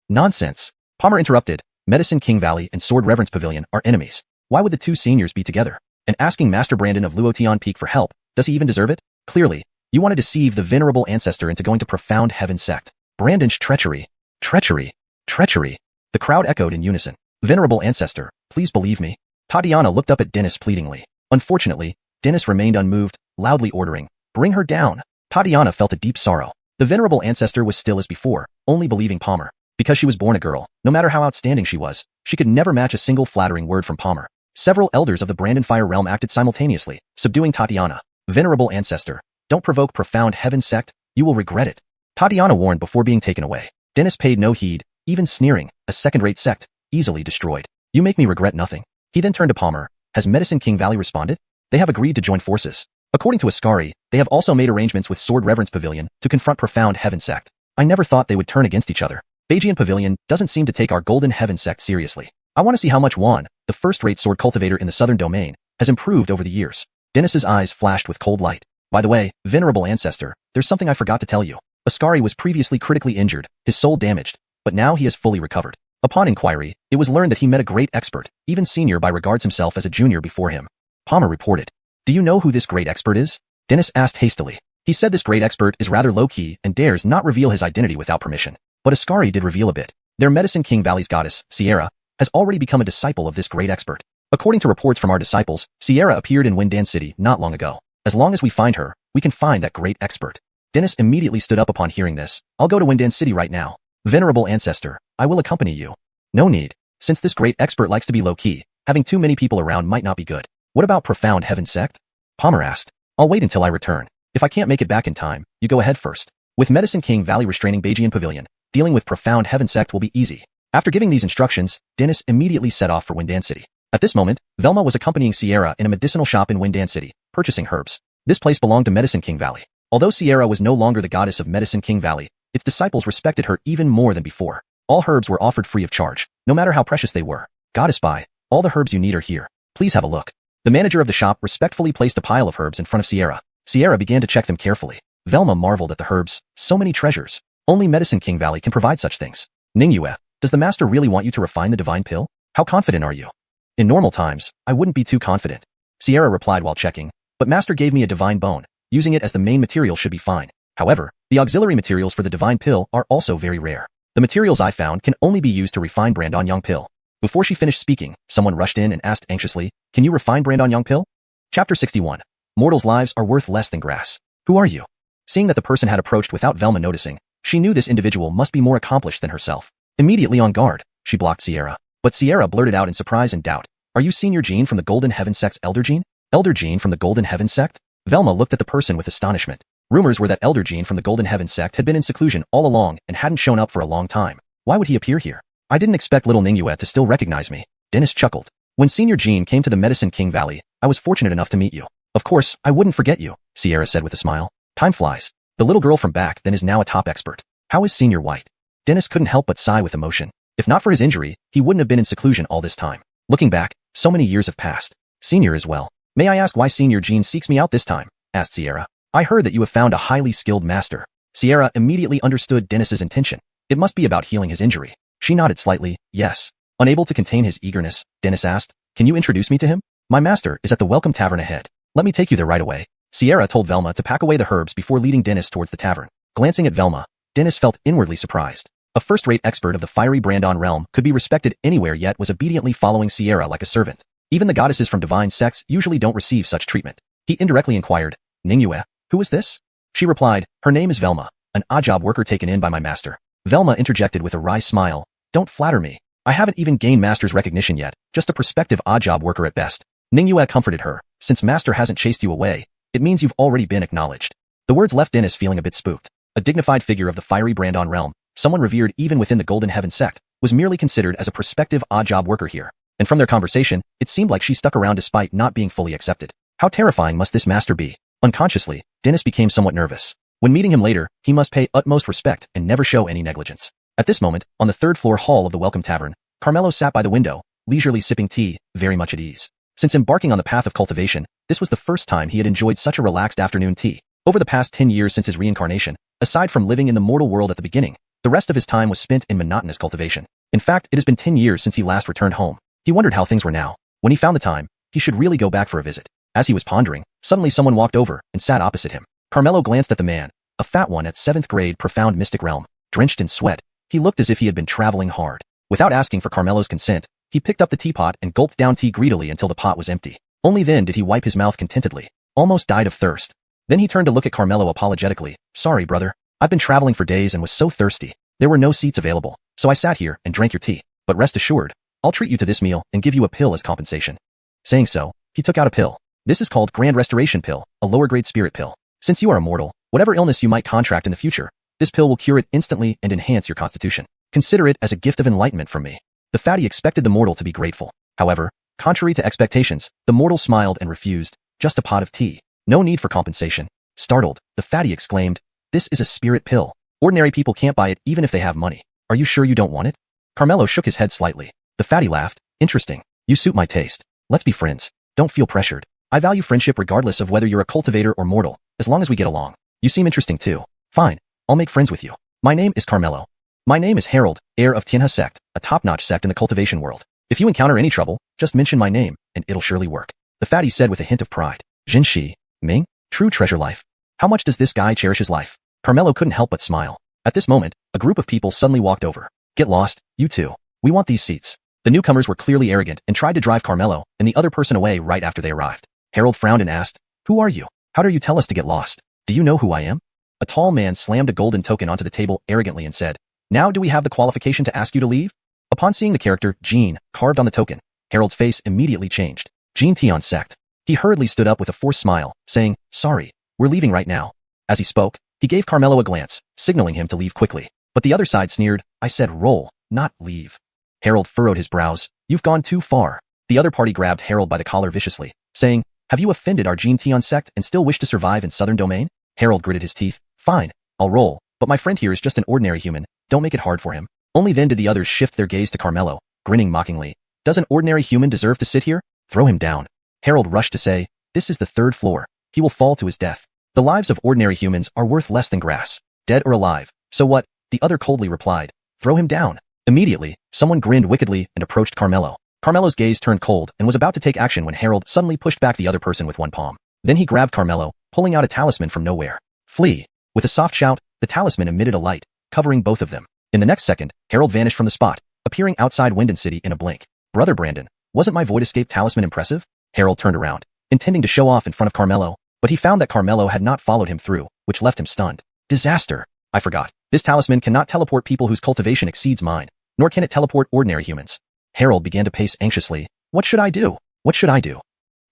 Nonsense. Palmer interrupted. Medicine King Valley and Sword Reverence Pavilion are enemies. Why would the two seniors be together? And asking Master Brandon of Luotian Peak for help, does he even deserve it? Clearly, you want to deceive the venerable ancestor into going to Profound Heaven Sect. Brandon's treachery. Treachery. Treachery. The crowd echoed in unison. Venerable ancestor, please believe me. Tatiana looked up at Dennis pleadingly. Unfortunately, Dennis remained unmoved, loudly ordering, bring her down. Tatiana felt a deep sorrow. The venerable ancestor was still as before, only believing Palmer. Because she was born a girl, no matter how outstanding she was, she could never match a single flattering word from Palmer. Several elders of the Brandon Fire realm acted simultaneously, subduing Tatiana. Venerable ancestor, don't provoke Profound Heaven Sect, you will regret it. Tatiana warned before being taken away. Dennis paid no heed, even sneering, a second-rate sect, easily destroyed. You make me regret nothing. He then turned to Palmer. Has Medicine King Valley responded? They have agreed to join forces. According to Ascari, they have also made arrangements with Sword Reverence Pavilion to confront Profound Heaven Sect. I never thought they would turn against each other. Beijian Pavilion doesn't seem to take our Golden Heaven Sect seriously. I want to see how much Juan, the first-rate sword cultivator in the southern domain, has improved over the years. Dennis's eyes flashed with cold light. By the way, venerable ancestor, there's something I forgot to tell you. Ascari was previously critically injured, his soul damaged, but now he has fully recovered. Upon inquiry, it was learned that he met a great expert, even Senior Bai regards himself as a junior before him. Palmer reported. Do you know who this great expert is? Dennis asked hastily. He said this great expert is rather low-key and dares not reveal his identity without permission. But Ascari did reveal a bit. Their Medicine King Valley's goddess, Sierra, has already become a disciple of this great expert. According to reports from our disciples, Sierra appeared in Windan City not long ago. As long as we find her, we can find that great expert. Dennis immediately stood up upon hearing this. I'll go to Windan City right now. Venerable ancestor, I will accompany you. No need. Since this great expert likes to be low-key, having too many people around might not be good. What about Profound Heaven Sect? Palmer asked. I'll wait until I return. If I can't make it back in time, you go ahead first. With Medicine King Valley restraining Beijian Pavilion, dealing with profound heaven sect will be easy. After giving these instructions, Dennis immediately set off for Windan City. At this moment, Velma was accompanying Sierra in a medicinal shop in Windan City, purchasing herbs. This place belonged to Medicine King Valley. Although Sierra was no longer the goddess of Medicine King Valley, its disciples respected her even more than before. All herbs were offered free of charge, no matter how precious they were. Goddess Bai, all the herbs you need are here. Please have a look. The manager of the shop respectfully placed a pile of herbs in front of Sierra. Sierra began to check them carefully. Velma marveled at the herbs. So many treasures. Only Medicine King Valley can provide such things. Ningyue, does the master really want you to refine the divine pill? How confident are you? In normal times, I wouldn't be too confident. Sierra replied while checking, but master gave me a divine bone. Using it as the main material should be fine. However, the auxiliary materials for the divine pill are also very rare. The materials I found can only be used to refine Brandon pill. Before she finished speaking, someone rushed in and asked anxiously, can you refine Brandon pill? Chapter 61. Mortals' lives are worth less than grass. Who are you? Seeing that the person had approached without Velma noticing, she knew this individual must be more accomplished than herself. Immediately on guard, she blocked Sierra. But Sierra blurted out in surprise and doubt. Are you Senior Jean from the Golden Heaven Sect's Elder Jean? Elder Jean from the Golden Heaven Sect? Velma looked at the person with astonishment. Rumors were that Elder Jean from the Golden Heaven Sect had been in seclusion all along and hadn't shown up for a long time. Why would he appear here? I didn't expect little Ningyue to still recognize me. Dennis chuckled. When Senior Jean came to the Medicine King Valley, I was fortunate enough to meet you. Of course, I wouldn't forget you, Sierra said with a smile. Time flies. The little girl from back then is now a top expert. How is Senior White? Dennis couldn't help but sigh with emotion. If not for his injury, he wouldn't have been in seclusion all this time. Looking back, so many years have passed. Senior is well. May I ask why Senior Jean seeks me out this time? Asked Sierra. I heard that you have found a highly skilled master. Sierra immediately understood Dennis's intention. It must be about healing his injury. She nodded slightly, yes. Unable to contain his eagerness, Dennis asked, can you introduce me to him? My master is at the Welcome Tavern ahead. Let me take you there right away. Sierra told Velma to pack away the herbs before leading Dennis towards the tavern. Glancing at Velma, Dennis felt inwardly surprised. A first-rate expert of the fiery Brandon realm could be respected anywhere yet was obediently following Sierra like a servant. Even the goddesses from divine sects usually don't receive such treatment. He indirectly inquired, Ningyue, who is this? She replied, her name is Velma, an odd job worker taken in by my master. Velma interjected with a wry smile, don't flatter me. I haven't even gained master's recognition yet, just a prospective odd job worker at best. Ningyue comforted her, since master hasn't chased you away, it means you've already been acknowledged. The words left Dennis feeling a bit spooked. A dignified figure of the fiery Brandon realm, someone revered even within the Golden Heaven sect, was merely considered as a prospective odd job worker here. And from their conversation, it seemed like she stuck around despite not being fully accepted. How terrifying must this master be? Unconsciously, Dennis became somewhat nervous. When meeting him later, he must pay utmost respect and never show any negligence. At this moment, on the third-floor hall of the Welcome Tavern, Carmelo sat by the window, leisurely sipping tea, very much at ease. Since embarking on the path of cultivation, this was the first time he had enjoyed such a relaxed afternoon tea. Over the past 10 years since his reincarnation, aside from living in the mortal world at the beginning, the rest of his time was spent in monotonous cultivation. In fact, it has been 10 years since he last returned home. He wondered how things were now. When he found the time, he should really go back for a visit. As he was pondering, suddenly someone walked over and sat opposite him. Carmelo glanced at the man, a fat one at 7th grade profound mystic realm, drenched in sweat. He looked as if he had been traveling hard. Without asking for Carmelo's consent, he picked up the teapot and gulped down tea greedily until the pot was empty. Only then did he wipe his mouth contentedly. Almost died of thirst. Then he turned to look at Carmelo apologetically. Sorry, brother. I've been traveling for days and was so thirsty. There were no seats available, so I sat here and drank your tea. But rest assured, I'll treat you to this meal and give you a pill as compensation. Saying so, he took out a pill. This is called Grand Restoration Pill, a lower-grade spirit pill. Since you are immortal, whatever illness you might contract in the future, this pill will cure it instantly and enhance your constitution. Consider it as a gift of enlightenment from me. The fatty expected the mortal to be grateful. However, contrary to expectations, the mortal smiled and refused, just a pot of tea. No need for compensation. Startled, the fatty exclaimed, this is a spirit pill. Ordinary people can't buy it even if they have money. Are you sure you don't want it? Carmelo shook his head slightly. The fatty laughed. Interesting. You suit my taste. Let's be friends. Don't feel pressured. I value friendship regardless of whether you're a cultivator or mortal, as long as we get along. You seem interesting too. Fine. I'll make friends with you. My name is Carmelo. My name is Harold, heir of Tianhe sect, a top-notch sect in the cultivation world. If you encounter any trouble, just mention my name, and it'll surely work. The fatty said with a hint of pride. Jinshi, Ming, true treasure life. How much does this guy cherish his life? Carmelo couldn't help but smile. At this moment, a group of people suddenly walked over. Get lost, you two. We want these seats. The newcomers were clearly arrogant and tried to drive Carmelo and the other person away right after they arrived. Harold frowned and asked, who are you? How dare you tell us to get lost? Do you know who I am? A tall man slammed a golden token onto the table arrogantly and said, now do we have the qualification to ask you to leave? Upon seeing the character, Jean, carved on the token, Harold's face immediately changed. Jean Tion sect. He hurriedly stood up with a forced smile, saying, sorry, We're leaving right now. As he spoke, he gave Carmelo a glance, signaling him to leave quickly. But the other side sneered. I said roll, not leave. Harold furrowed his brows. You've gone too far. The other party grabbed Harold by the collar viciously, saying, have you offended our Gene Tion sect and still wish to survive in Southern Domain? Harold gritted his teeth. Fine, I'll roll, but my friend here is just an ordinary human. Don't make it hard for him. Only then did the others shift their gaze to Carmelo, grinning mockingly. Does an ordinary human deserve to sit here? Throw him down. Harold rushed to say, this is the 3rd floor. He will fall to his death. The lives of ordinary humans are worth less than grass, dead or alive. So what? The other coldly replied. Throw him down. Immediately, someone grinned wickedly and approached Carmelo. Carmelo's gaze turned cold and was about to take action when Harold suddenly pushed back the other person with one palm. Then he grabbed Carmelo, pulling out a talisman from nowhere. Flee. With a soft shout, the talisman emitted a light, covering both of them. In the next second, Harold vanished from the spot, appearing outside Winden City in a blink. Brother Brandon, wasn't my void escape talisman impressive? Harold turned around, intending to show off in front of Carmelo, but he found that Carmelo had not followed him through, which left him stunned. Disaster. I forgot. This talisman cannot teleport people whose cultivation exceeds mine, nor can it teleport ordinary humans. Harold began to pace anxiously. What should I do? What should I do?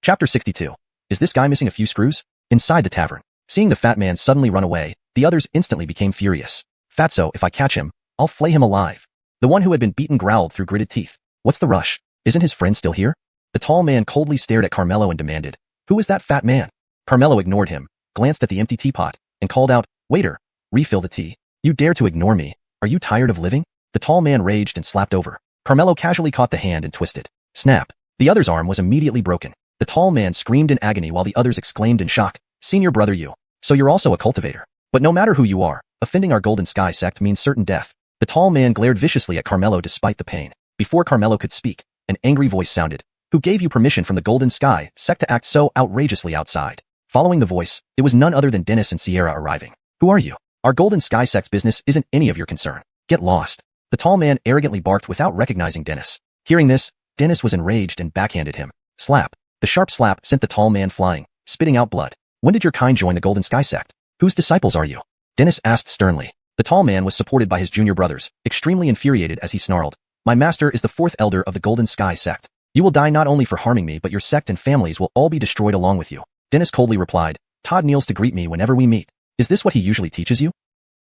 Chapter 62. Is this guy missing a few screws? Inside the tavern. Seeing the fat man suddenly run away, the others instantly became furious. Fatso, if I catch him, I'll flay him alive. The one who had been beaten growled through gritted teeth. What's the rush? Isn't his friend still here? The tall man coldly stared at Carmelo and demanded, who is that fat man? Carmelo ignored him, glanced at the empty teapot, and called out, waiter, refill the tea. You dare to ignore me? Are you tired of living? The tall man raged and slapped over. Carmelo casually caught the hand and twisted. Snap. The other's arm was immediately broken. The tall man screamed in agony while the others exclaimed in shock. Senior brother you. So you're also a cultivator. But no matter who you are, offending our Golden Sky sect means certain death. The tall man glared viciously at Carmelo despite the pain. Before Carmelo could speak, an angry voice sounded. Who gave you permission from the Golden Sky sect to act so outrageously outside? Following the voice, it was none other than Dennis and Sierra arriving. Who are you? Our Golden Sky sect's business isn't any of your concern. Get lost. The tall man arrogantly barked without recognizing Dennis. Hearing this, Dennis was enraged and backhanded him. Slap. The sharp slap sent the tall man flying, spitting out blood. When did your kind join the Golden Sky sect? Whose disciples are you? Dennis asked sternly. The tall man was supported by his junior brothers, extremely infuriated as he snarled. My master is the 4th elder of the Golden Sky sect. You will die not only for harming me but your sect and families will all be destroyed along with you. Dennis coldly replied. Todd kneels to greet me whenever we meet. Is this what he usually teaches you?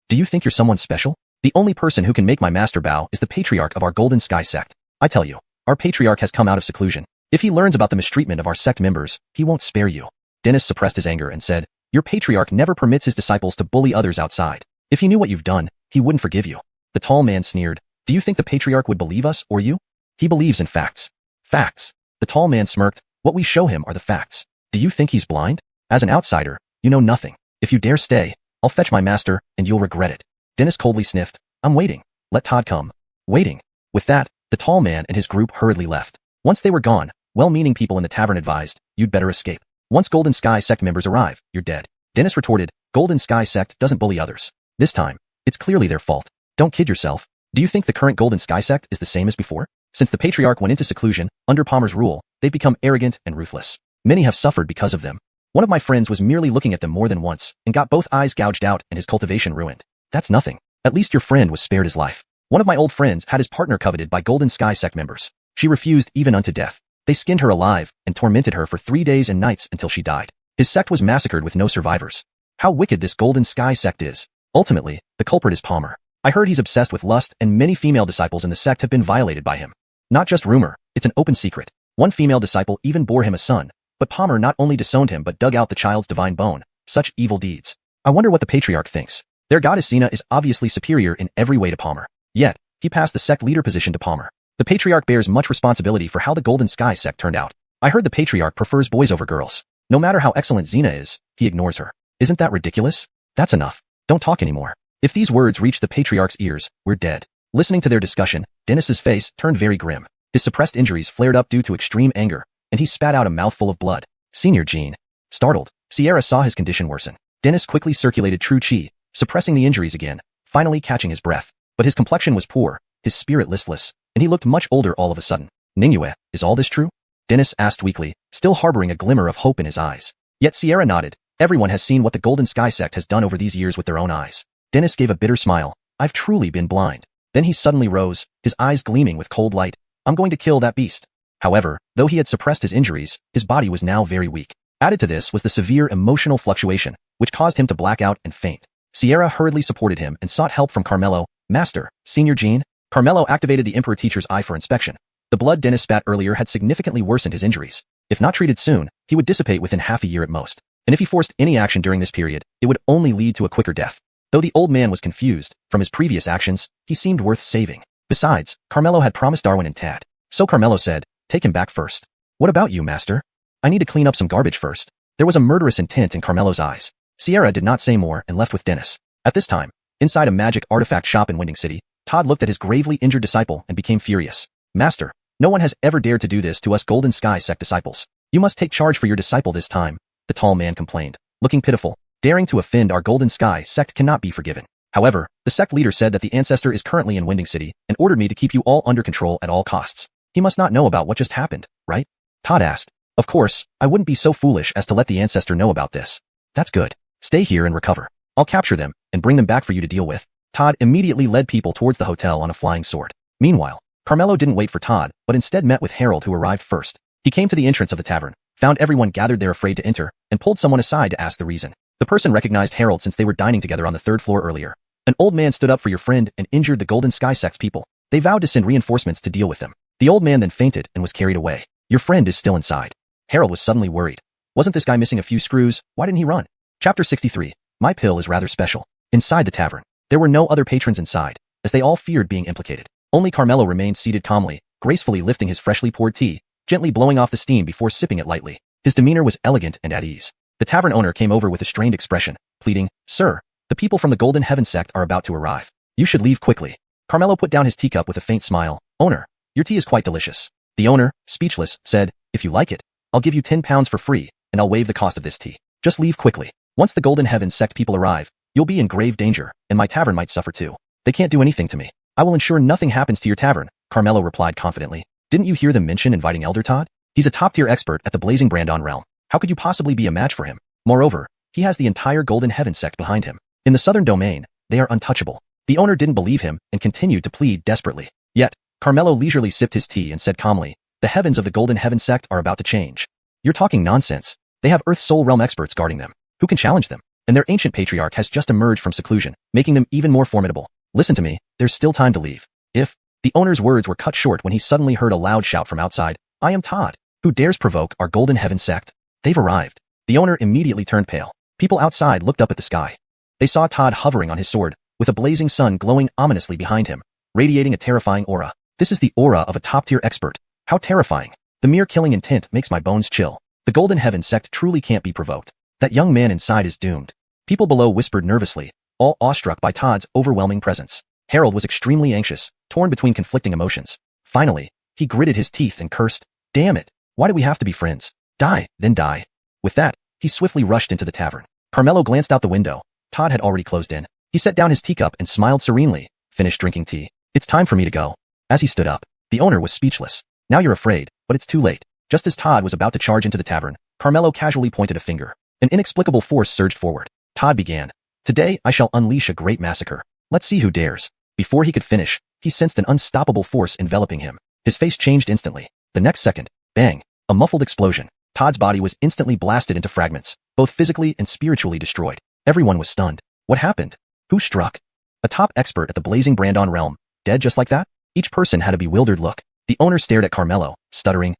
Do you think you're someone special? The only person who can make my master bow is the patriarch of our Golden Sky sect. I tell you, our patriarch has come out of seclusion. If he learns about the mistreatment of our sect members, he won't spare you. Dennis suppressed his anger and said, your patriarch never permits his disciples to bully others outside. If he knew what you've done, he wouldn't forgive you. The tall man sneered. Do you think the patriarch would believe us or you? He believes in facts. Facts. The tall man smirked. What we show him are the facts. Do you think he's blind? As an outsider, you know nothing. If you dare stay, I'll fetch my master and you'll regret it. Dennis coldly sniffed. I'm waiting. Let Todd come. Waiting. With that, the tall man and his group hurriedly left. Once they were gone, well-meaning people in the tavern advised, you'd better escape. Once Golden Sky sect members arrive, you're dead. Dennis retorted, Golden Sky sect doesn't bully others. This time, it's clearly their fault. Don't kid yourself. Do you think the current Golden Sky sect is the same as before? Since the patriarch went into seclusion, under Palmer's rule, they've become arrogant and ruthless. Many have suffered because of them. One of my friends was merely looking at them more than once, and got both eyes gouged out and his cultivation ruined. That's nothing. At least your friend was spared his life. One of my old friends had his partner coveted by Golden Sky sect members. She refused even unto death. They skinned her alive and tormented her for 3 days and nights until she died. His sect was massacred with no survivors. How wicked this Golden Sky sect is. Ultimately, the culprit is Palmer. I heard he's obsessed with lust and many female disciples in the sect have been violated by him. Not just rumor, it's an open secret. One female disciple even bore him a son, but Palmer not only disowned him but dug out the child's divine bone. Such evil deeds. I wonder what the patriarch thinks. Their goddess Xena is obviously superior in every way to Palmer. Yet, he passed the sect leader position to Palmer. The patriarch bears much responsibility for how the Golden Sky sect turned out. I heard the patriarch prefers boys over girls. No matter how excellent Xena is, he ignores her. Isn't that ridiculous? That's enough. Don't talk anymore. If these words reach the patriarch's ears, we're dead. Listening to their discussion, Dennis's face turned very grim. His suppressed injuries flared up due to extreme anger, and he spat out a mouthful of blood. Senior Gene. Startled, Sierra saw his condition worsen. Dennis quickly circulated true chi, suppressing the injuries again, finally catching his breath. But his complexion was poor, his spirit listless, and he looked much older all of a sudden. Ningyue, is all this true? Dennis asked weakly, still harboring a glimmer of hope in his eyes. Yet Sierra nodded. Everyone has seen what the Golden Sky sect has done over these years with their own eyes. Dennis gave a bitter smile. I've truly been blind. Then he suddenly rose, his eyes gleaming with cold light. I'm going to kill that beast. However, though he had suppressed his injuries, his body was now very weak. Added to this was the severe emotional fluctuation, which caused him to black out and faint. Sierra hurriedly supported him and sought help from Carmelo. Master, Senior Jean? Carmelo activated the Emperor Teacher's eye for inspection. The blood Dennis spat earlier had significantly worsened his injuries. If not treated soon, he would dissipate within half a year at most. And if he forced any action during this period, it would only lead to a quicker death. Though the old man was confused, from his previous actions, he seemed worth saving. Besides, Carmelo had promised Darwin and Tad. So Carmelo said, take him back first. What about you, Master? I need to clean up some garbage first. There was a murderous intent in Carmelo's eyes. Sierra did not say more and left with Dennis. At this time, inside a magic artifact shop in Winding City, Todd looked at his gravely injured disciple and became furious. Master, no one has ever dared to do this to us Golden Sky sect disciples. You must take charge for your disciple this time, the tall man complained, looking pitiful. Daring to offend our Golden Sky sect cannot be forgiven. However, the sect leader said that the ancestor is currently in Winding City and ordered me to keep you all under control at all costs. He must not know about what just happened, right? Todd asked. Of course, I wouldn't be so foolish as to let the ancestor know about this. That's good. Stay here and recover. I'll capture them and bring them back for you to deal with. Todd immediately led people towards the hotel on a flying sword. Meanwhile, Carmelo didn't wait for Todd, but instead met with Harold, who arrived first. He came to the entrance of the tavern, found everyone gathered there afraid to enter, and pulled someone aside to ask the reason. The person recognized Harold since they were dining together on the third floor earlier. An old man stood up for your friend and injured the Golden Sky sect's people. They vowed to send reinforcements to deal with them. The old man then fainted and was carried away. Your friend is still inside. Harold was suddenly worried. Wasn't this guy missing a few screws? Why didn't he run? Chapter 63. My pill is rather special. Inside the tavern, there were no other patrons inside, as they all feared being implicated. Only Carmelo remained seated calmly, gracefully lifting his freshly poured tea, gently blowing off the steam before sipping it lightly. His demeanor was elegant and at ease. The tavern owner came over with a strained expression, pleading, Sir, the people from the Golden Heaven sect are about to arrive. You should leave quickly. Carmelo put down his teacup with a faint smile. Owner, your tea is quite delicious. The owner, speechless, said, if you like it, I'll give you 10 pounds for free, and I'll waive the cost of this tea. Just leave quickly. Once the Golden Heaven sect people arrive, you'll be in grave danger, and my tavern might suffer too. They can't do anything to me. I will ensure nothing happens to your tavern, Carmelo replied confidently. Didn't you hear them mention inviting Elder Todd? He's a top-tier expert at the Blazing Brandon realm. How could you possibly be a match for him? Moreover, he has the entire Golden Heaven sect behind him. In the southern domain, they are untouchable. The owner didn't believe him and continued to plead desperately. Yet, Carmelo leisurely sipped his tea and said calmly, the heavens of the Golden Heaven sect are about to change. You're talking nonsense. They have Earth Soul Realm experts guarding them. Who can challenge them? And their ancient patriarch has just emerged from seclusion, making them even more formidable. Listen to me, there's still time to leave. If the owner's words were cut short when he suddenly heard a loud shout from outside, I am Todd. Who dares provoke our Golden Heaven sect? They've arrived. The owner immediately turned pale. People outside looked up at the sky. They saw Todd hovering on his sword, with a blazing sun glowing ominously behind him, radiating a terrifying aura. This is the aura of a top-tier expert. How terrifying. The mere killing intent makes my bones chill. The Golden Heaven sect truly can't be provoked. That young man inside is doomed. People below whispered nervously, all awestruck by Todd's overwhelming presence. Harold was extremely anxious, torn between conflicting emotions. Finally, he gritted his teeth and cursed, damn it, why do we have to be friends? Die, then die. With that, he swiftly rushed into the tavern. Carmelo glanced out the window. Todd had already closed in. He set down his teacup and smiled serenely, finished drinking tea. It's time for me to go. As he stood up, the owner was speechless. Now you're afraid, but it's too late. Just as Todd was about to charge into the tavern, Carmelo casually pointed a finger. An inexplicable force surged forward. Todd began. Today I shall unleash a great massacre. Let's see who dares. Before he could finish, he sensed an unstoppable force enveloping him. His face changed instantly. The next second, bang, a muffled explosion. Todd's body was instantly blasted into fragments, both physically and spiritually destroyed. Everyone was stunned. What happened? Who struck? A top expert at the Blazing Brandon realm, dead just like that? Each person had a bewildered look. The owner stared at Carmelo, stuttering,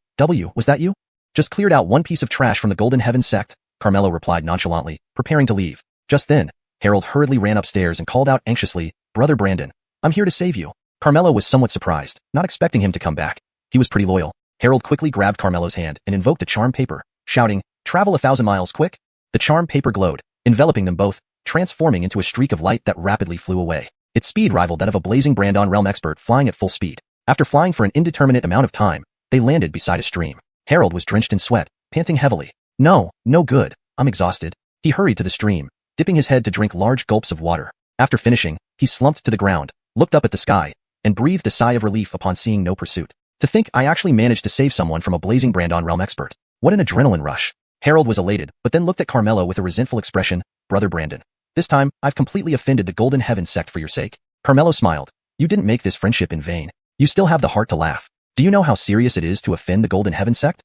was that you? Just cleared out one piece of trash from the Golden Heaven sect, Carmelo replied nonchalantly, preparing to leave. Just then, Harold hurriedly ran upstairs and called out anxiously, Brother Brandon, I'm here to save you. Carmelo was somewhat surprised, not expecting him to come back. He was pretty loyal. Harold quickly grabbed Carmelo's hand and invoked a charm paper, shouting, travel 1,000 miles quick. The charm paper glowed, enveloping them both, transforming into a streak of light that rapidly flew away. Its speed rivaled that of a Blazing Brandon realm expert flying at full speed. After flying for an indeterminate amount of time, they landed beside a stream. Harold was drenched in sweat, panting heavily. No good, I'm exhausted. He hurried to the stream, dipping his head to drink large gulps of water. After finishing, he slumped to the ground, looked up at the sky, and breathed a sigh of relief upon seeing no pursuit. To think I actually managed to save someone from a Blazing Brandon realm expert. What an adrenaline rush. Harold was elated, but then looked at Carmelo with a resentful expression, Brother Brandon. This time, I've completely offended the Golden Heaven sect for your sake. Carmelo smiled. You didn't make this friendship in vain. You still have the heart to laugh. Do you know how serious it is to offend the Golden Heaven sect?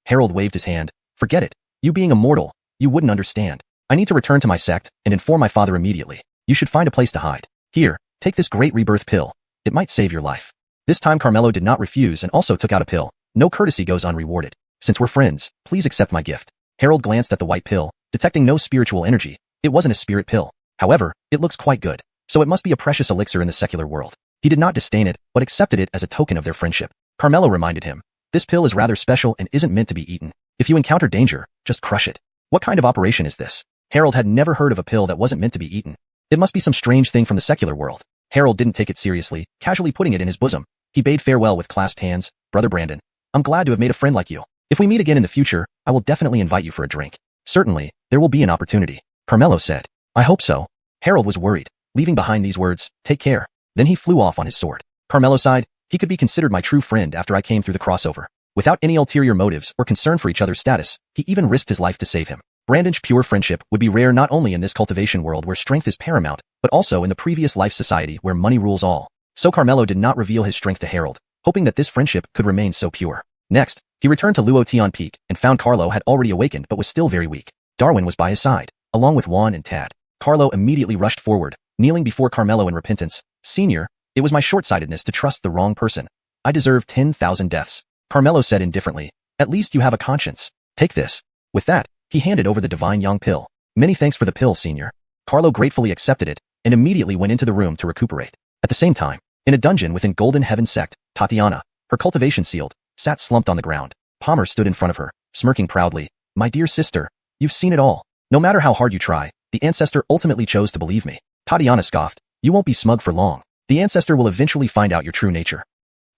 Harold waved his hand. Forget it. You being a mortal, you wouldn't understand. I need to return to my sect and inform my father immediately. You should find a place to hide. Here, take this great rebirth pill. It might save your life. This time Carmelo did not refuse and also took out a pill. No courtesy goes unrewarded. Since we're friends, please accept my gift. Harold glanced at the white pill, detecting no spiritual energy. It wasn't a spirit pill. However, it looks quite good. So it must be a precious elixir in the secular world. He did not disdain it, but accepted it as a token of their friendship. Carmelo reminded him, this pill is rather special and isn't meant to be eaten. If you encounter danger, just crush it. What kind of operation is this? Harold had never heard of a pill that wasn't meant to be eaten. It must be some strange thing from the secular world. Harold didn't take it seriously, casually putting it in his bosom. He bade farewell with clasped hands. Brother Brandon, I'm glad to have made a friend like you. If we meet again in the future, I will definitely invite you for a drink. Certainly, there will be an opportunity. Carmelo said. I hope so. Harold was worried, leaving behind these words, take care. Then he flew off on his sword. Carmelo sighed, he could be considered my true friend after I came through the crossover. Without any ulterior motives or concern for each other's status, he even risked his life to save him. Brandon's pure friendship would be rare not only in this cultivation world where strength is paramount, but also in the previous life society where money rules all. So Carmelo did not reveal his strength to Harold, hoping that this friendship could remain so pure. Next, he returned to Luotian Peak and found Carlo had already awakened but was still very weak. Darwin was by his side, along with Juan and Tad. Carlo immediately rushed forward, kneeling before Carmelo in repentance. Senior, it was my short-sightedness to trust the wrong person. I deserve 10,000 deaths. Carmelo said indifferently, at least you have a conscience. Take this. With that, he handed over the divine yang pill. Many thanks for the pill, Senior. Carlo gratefully accepted it and immediately went into the room to recuperate. At the same time, in a dungeon within Golden Heaven Sect, Tatiana, her cultivation sealed, sat slumped on the ground. Palmer stood in front of her, smirking proudly. My dear sister, you've seen it all. No matter how hard you try, the ancestor ultimately chose to believe me. Tatiana scoffed. You won't be smug for long. The ancestor will eventually find out your true nature.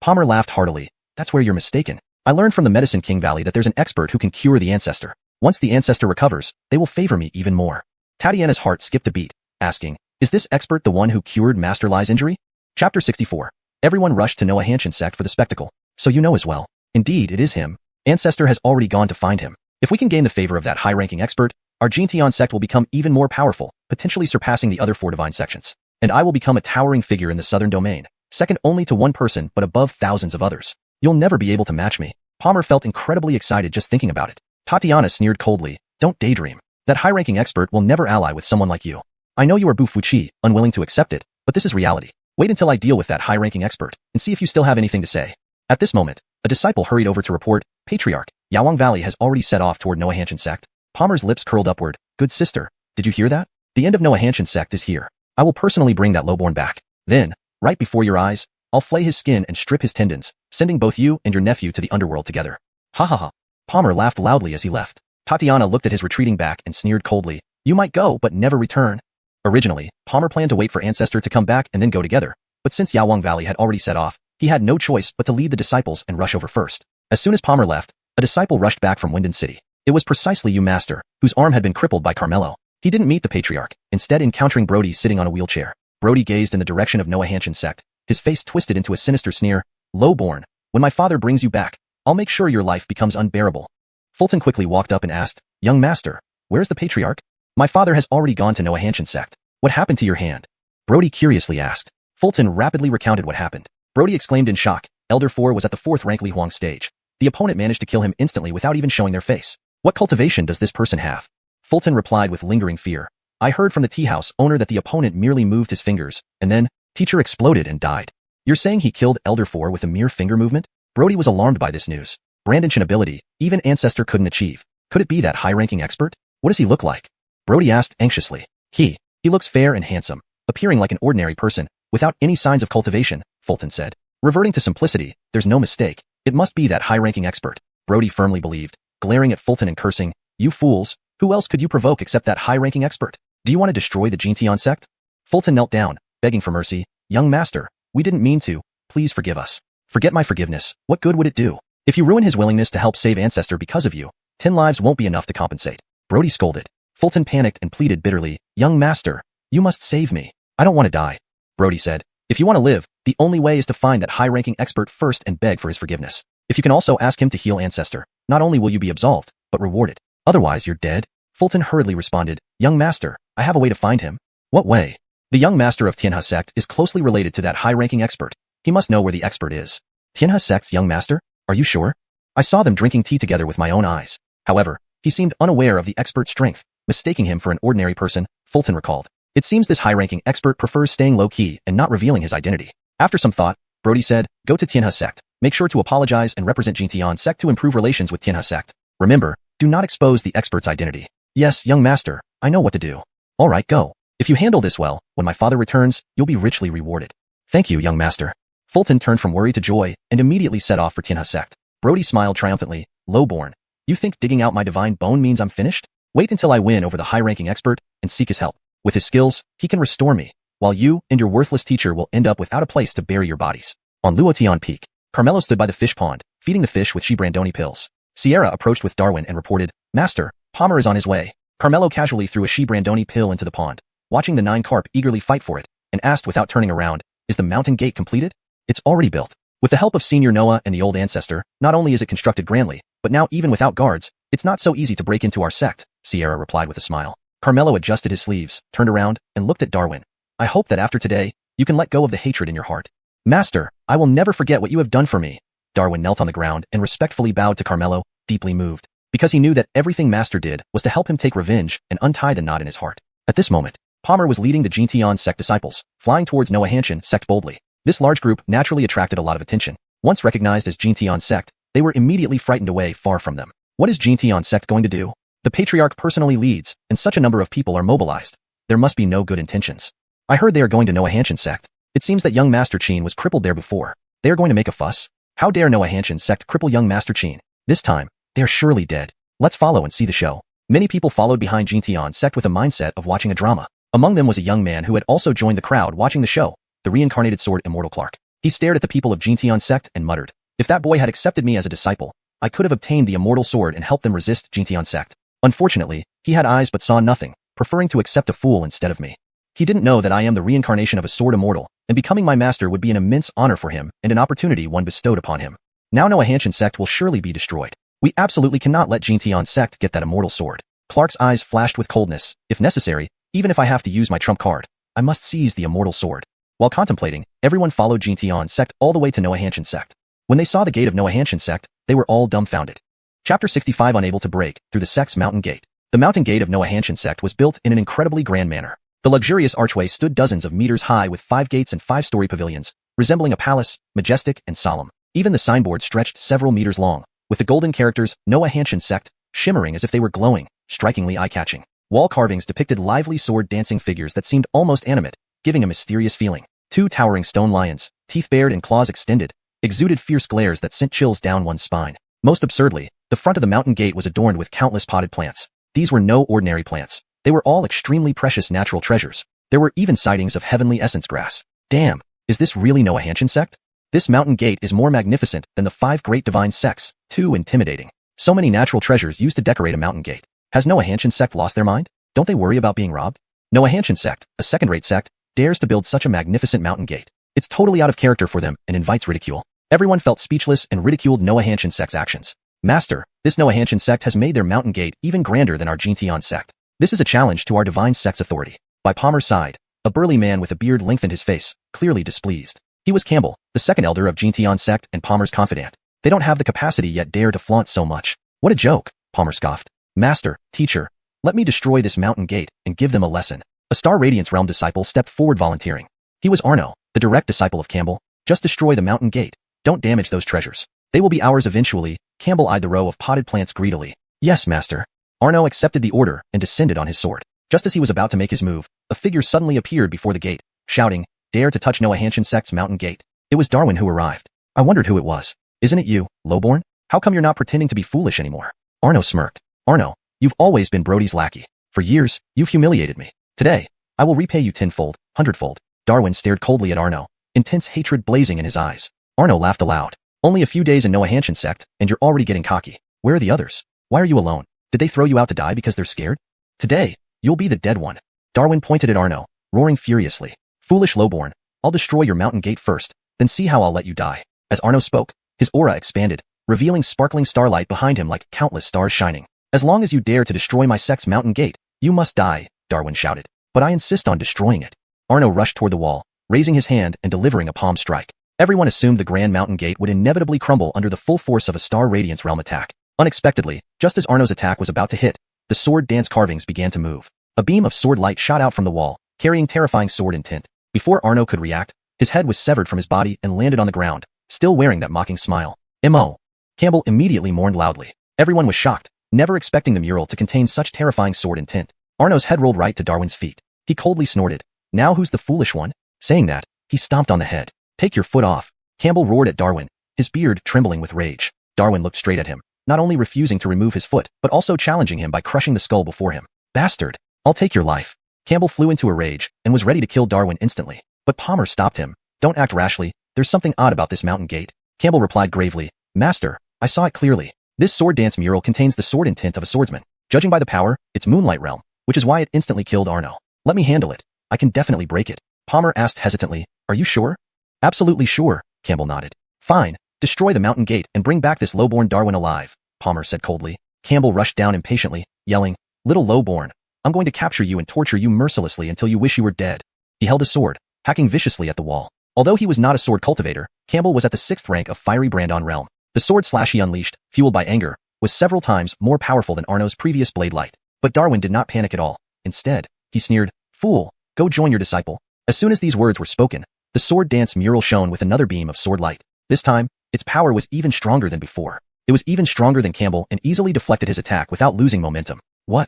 Palmer laughed heartily. That's where you're mistaken. I learned from the Medicine King Valley that there's an expert who can cure the ancestor. Once the ancestor recovers, they will favor me even more. Tatiana's heart skipped a beat, asking, is this expert the one who cured Master Lai's injury? Chapter 64. Everyone rushed to Xianxia sect for the spectacle. So you know as well. Indeed, it is him. Ancestor has already gone to find him. If we can gain the favor of that high-ranking expert, our Xianxia sect will become even more powerful, potentially surpassing the other 4 divine sections. And I will become a towering figure in the southern domain, second only to one person but above thousands of others. You'll never be able to match me. Palmer felt incredibly excited just thinking about it. Tatiana sneered coldly. Don't daydream. That high-ranking expert will never ally with someone like you. I know you are Bufuchi, unwilling to accept it, but this is reality. Wait until I deal with that high-ranking expert, and see if you still have anything to say. At this moment, a disciple hurried over to report, Patriarch, Yawang Valley has already set off toward Xianxia sect. Palmer's lips curled upward. Good sister, did you hear that? The end of Xianxia sect is here. I will personally bring that lowborn back. Then, right before your eyes, I'll flay his skin and strip his tendons, sending both you and your nephew to the underworld together. Ha ha ha. Palmer laughed loudly as he left. Tatiana looked at his retreating back and sneered coldly. You might go but never return. Originally, Palmer planned to wait for Ancestor to come back and then go together, but since Yawang Valley had already set off, he had no choice but to lead the disciples and rush over first. As soon as Palmer left, a disciple rushed back from Winden City. It was precisely you, Master, whose arm had been crippled by Carmelo. He didn't meet the Patriarch, instead encountering Brody sitting on a wheelchair. Brody gazed in the direction of Xianxia sect, his face twisted into a sinister sneer. Lowborn, when my father brings you back, I'll make sure your life becomes unbearable. Fulton quickly walked up and asked, Young Master, where's the Patriarch? My father has already gone to Xianxia sect. What happened to your hand? Brody curiously asked. Fulton rapidly recounted what happened. Brody exclaimed in shock. Elder 4 was at the 4th rank Li Huang stage. The opponent managed to kill him instantly without even showing their face. What cultivation does this person have? Fulton replied with lingering fear. I heard from the tea house owner that the opponent merely moved his fingers, and then, teacher exploded and died. You're saying he killed Elder 4 with a mere finger movement? Brody was alarmed by this news. Brandon's ability, even Ancestor couldn't achieve. Could it be that high-ranking expert? What does he look like? Brody asked anxiously. He looks fair and handsome, appearing like an ordinary person, without any signs of cultivation, Fulton said. Reverting to simplicity, there's no mistake. It must be that high-ranking expert. Brody firmly believed, glaring at Fulton and cursing, You fools, who else could you provoke except that high-ranking expert? Do you want to destroy the Xianxia sect? Fulton knelt down, begging for mercy. Young Master, we didn't mean to. Please forgive us. Forget my forgiveness. What good would it do? If you ruin his willingness to help save Ancestor because of you, 10 lives won't be enough to compensate. Brody scolded. Fulton panicked and pleaded bitterly. Young Master, you must save me. I don't want to die. Brody said. If you want to live, the only way is to find that high-ranking expert first and beg for his forgiveness. If you can also ask him to heal Ancestor, not only will you be absolved, but rewarded. Otherwise, you're dead. Fulton hurriedly responded. Young Master, I have a way to find him. What way? The young master of Tianhe sect is closely related to that high-ranking expert. He must know where the expert is. Tianhe sect's young master? Are you sure? I saw them drinking tea together with my own eyes. However, He seemed unaware of the expert's strength, mistaking him for an ordinary person, Fulton recalled. It seems this high-ranking expert prefers staying low-key and not revealing his identity. After some thought, Brody said, go to Tianhe sect. Make sure to apologize and represent Jintian sect to improve relations with Tianhe sect. Remember, do not expose the expert's identity. Yes, young master, I know what to do. All right, go. If you handle this well, when my father returns, you'll be richly rewarded. Thank you, young master. Fulton turned from worry to joy and immediately set off for Tianhe sect. Brody smiled triumphantly. Lowborn, you think digging out my divine bone means I'm finished? Wait until I win over the high-ranking expert and seek his help. With his skills, he can restore me, while you and your worthless teacher will end up without a place to bury your bodies. On Luotian Peak, Carmelo stood by the fish pond, feeding the fish with Xianxia pills. Sierra approached with Darwin and reported, Master, Palmer is on his way. Carmelo casually threw a Xianxia pill into the pond, watching the 9 carp eagerly fight for it, and asked without turning around, is the mountain gate completed? It's already built. With the help of Senior Noah and the old ancestor, not only is it constructed grandly, but now even without guards, it's not so easy to break into our sect, Sierra replied with a smile. Carmelo adjusted his sleeves, turned around, and looked at Darwin. I hope that after today, you can let go of the hatred in your heart. Master, I will never forget what you have done for me. Darwin knelt on the ground and respectfully bowed to Carmelo, deeply moved, because he knew that everything Master did was to help him take revenge and untie the knot in his heart. At this moment, Palmer was leading the Jintian sect disciples, flying towards Noahanshan sect boldly. This large group naturally attracted a lot of attention. Once recognized as Jintian sect, they were immediately frightened away far from them. What is Jintian sect going to do? The patriarch personally leads, and such a number of people are mobilized. There must be no good intentions. I heard they are going to Noahanshan sect. It seems that young Master Qin was crippled there before. They are going to make a fuss? How dare Noahanshan sect cripple young Master Qin? This time, they are surely dead. Let's follow and see the show. Many people followed behind Jintian sect with a mindset of watching a drama. Among them was a young man who had also joined the crowd watching the show, the reincarnated sword Immortal Clark. He stared at the people of Jintian sect and muttered, if that boy had accepted me as a disciple, I could have obtained the immortal sword and helped them resist Jintian sect. Unfortunately, he had eyes but saw nothing, preferring to accept a fool instead of me. He didn't know that I am the reincarnation of a sword immortal, and becoming my master would be an immense honor for him and an opportunity one bestowed upon him. Now Noahanshan sect will surely be destroyed. We absolutely cannot let Jintian sect get that immortal sword. Clark's eyes flashed with coldness. If necessary, even if I have to use my trump card, I must seize the immortal sword. While contemplating, everyone followed Jintian sect all the way to Noahanshan sect. When they saw the gate of Noahanshan sect, they were all dumbfounded. Chapter 65 Unable to break through the sect's mountain gate. The mountain gate of Noahanshan sect was built in an incredibly grand manner. The luxurious archway stood dozens of meters high with 5 gates and 5-story pavilions, resembling a palace, majestic and solemn. Even the signboard stretched several meters long, with the golden characters Noahanshan sect shimmering as if they were glowing, strikingly eye-catching. Wall carvings depicted lively sword-dancing figures that seemed almost animate, giving a mysterious feeling. 2 towering stone lions, teeth bared and claws extended, exuded fierce glares that sent chills down one's spine. Most absurdly, the front of the mountain gate was adorned with countless potted plants. These were no ordinary plants. They were all extremely precious natural treasures. There were even sightings of heavenly essence grass. Damn, is this really Noahanshan sect? This mountain gate is more magnificent than the 5 great divine sects, too intimidating. So many natural treasures used to decorate a mountain gate. Has Noahanshan sect lost their mind? Don't they worry about being robbed? Noahanshan sect, a second-rate sect, dares to build such a magnificent mountain gate. It's totally out of character for them and invites ridicule. Everyone felt speechless and ridiculed Noahanshan sect's actions. Master, this Noahanshan sect has made their mountain gate even grander than our Jintian sect. This is a challenge to our divine sect's authority. By Palmer's side, a burly man with a beard lengthened his face, clearly displeased. He was Campbell, the second elder of Jintian sect and Palmer's confidant. They don't have the capacity yet dare to flaunt so much. What a joke, Palmer scoffed. Master, teacher, let me destroy this mountain gate and give them a lesson. A Star Radiance Realm disciple stepped forward volunteering. He was Arno, the direct disciple of Campbell. Just destroy the mountain gate. Don't damage those treasures. They will be ours eventually. Campbell eyed the row of potted plants greedily. Yes, master. Arno accepted the order and descended on his sword. Just as he was about to make his move, a figure suddenly appeared before the gate, shouting, dare to touch Noahanshan sect's mountain gate. It was Darwin who arrived. I wondered who it was. Isn't it you, Lowborn? How come you're not pretending to be foolish anymore? Arno smirked. Arno, you've always been Brody's lackey. For years, you've humiliated me. Today, I will repay you 10-fold, 100-fold. Darwin stared coldly at Arno, intense hatred blazing in his eyes. Arno laughed aloud. Only a few days in Noahanshan sect, and you're already getting cocky. Where are the others? Why are you alone? Did they throw you out to die because they're scared? Today, you'll be the dead one. Darwin pointed at Arno, roaring furiously. Foolish Lowborn, I'll destroy your mountain gate first, then see how I'll let you die. As Arno spoke, his aura expanded, revealing sparkling starlight behind him like countless stars shining. As long as you dare to destroy my sect's mountain gate, you must die, Darwin shouted. But I insist on destroying it. Arno rushed toward the wall, raising his hand and delivering a palm strike. Everyone assumed the Grand Mountain Gate would inevitably crumble under the full force of a Star Radiance Realm attack. Unexpectedly, just as Arno's attack was about to hit, the sword dance carvings began to move. A beam of sword light shot out from the wall, carrying terrifying sword intent. Before Arno could react, his head was severed from his body and landed on the ground, still wearing that mocking smile. "M.O." Campbell immediately mourned loudly. Everyone was shocked, never expecting the mural to contain such terrifying sword intent. Arno's head rolled right to Darwin's feet. He coldly snorted. "Now who's the foolish one?" Saying that, he stomped on the head. "Take your foot off." Campbell roared at Darwin, his beard trembling with rage. Darwin looked straight at him, not only refusing to remove his foot, but also challenging him by crushing the skull before him. "Bastard! I'll take your life." Campbell flew into a rage and was ready to kill Darwin instantly. But Palmer stopped him. "Don't act rashly. There's something odd about this mountain gate." Campbell replied gravely, "Master, I saw it clearly. This sword dance mural contains the sword intent of a swordsman. Judging by the power, it's Moonlight Realm, which is why it instantly killed Arno. Let me handle it. I can definitely break it." Palmer asked hesitantly, "Are you sure?" "Absolutely sure," Campbell nodded. "Fine. Destroy the mountain gate and bring back this lowborn Darwin alive," Palmer said coldly. Campbell rushed down impatiently, yelling, "Little lowborn, I'm going to capture you and torture you mercilessly until you wish you were dead." He held a sword, hacking viciously at the wall. Although he was not a sword cultivator, Campbell was at the 6th rank of Fiery Brandon realm. The sword slash he unleashed, fueled by anger, was several times more powerful than Arno's previous blade light. But Darwin did not panic at all. Instead, he sneered, "Fool, go join your disciple." As soon as these words were spoken, the sword dance mural shone with another beam of sword light. This time, its power was even stronger than before. It was even stronger than Campbell and easily deflected his attack without losing momentum. "What?"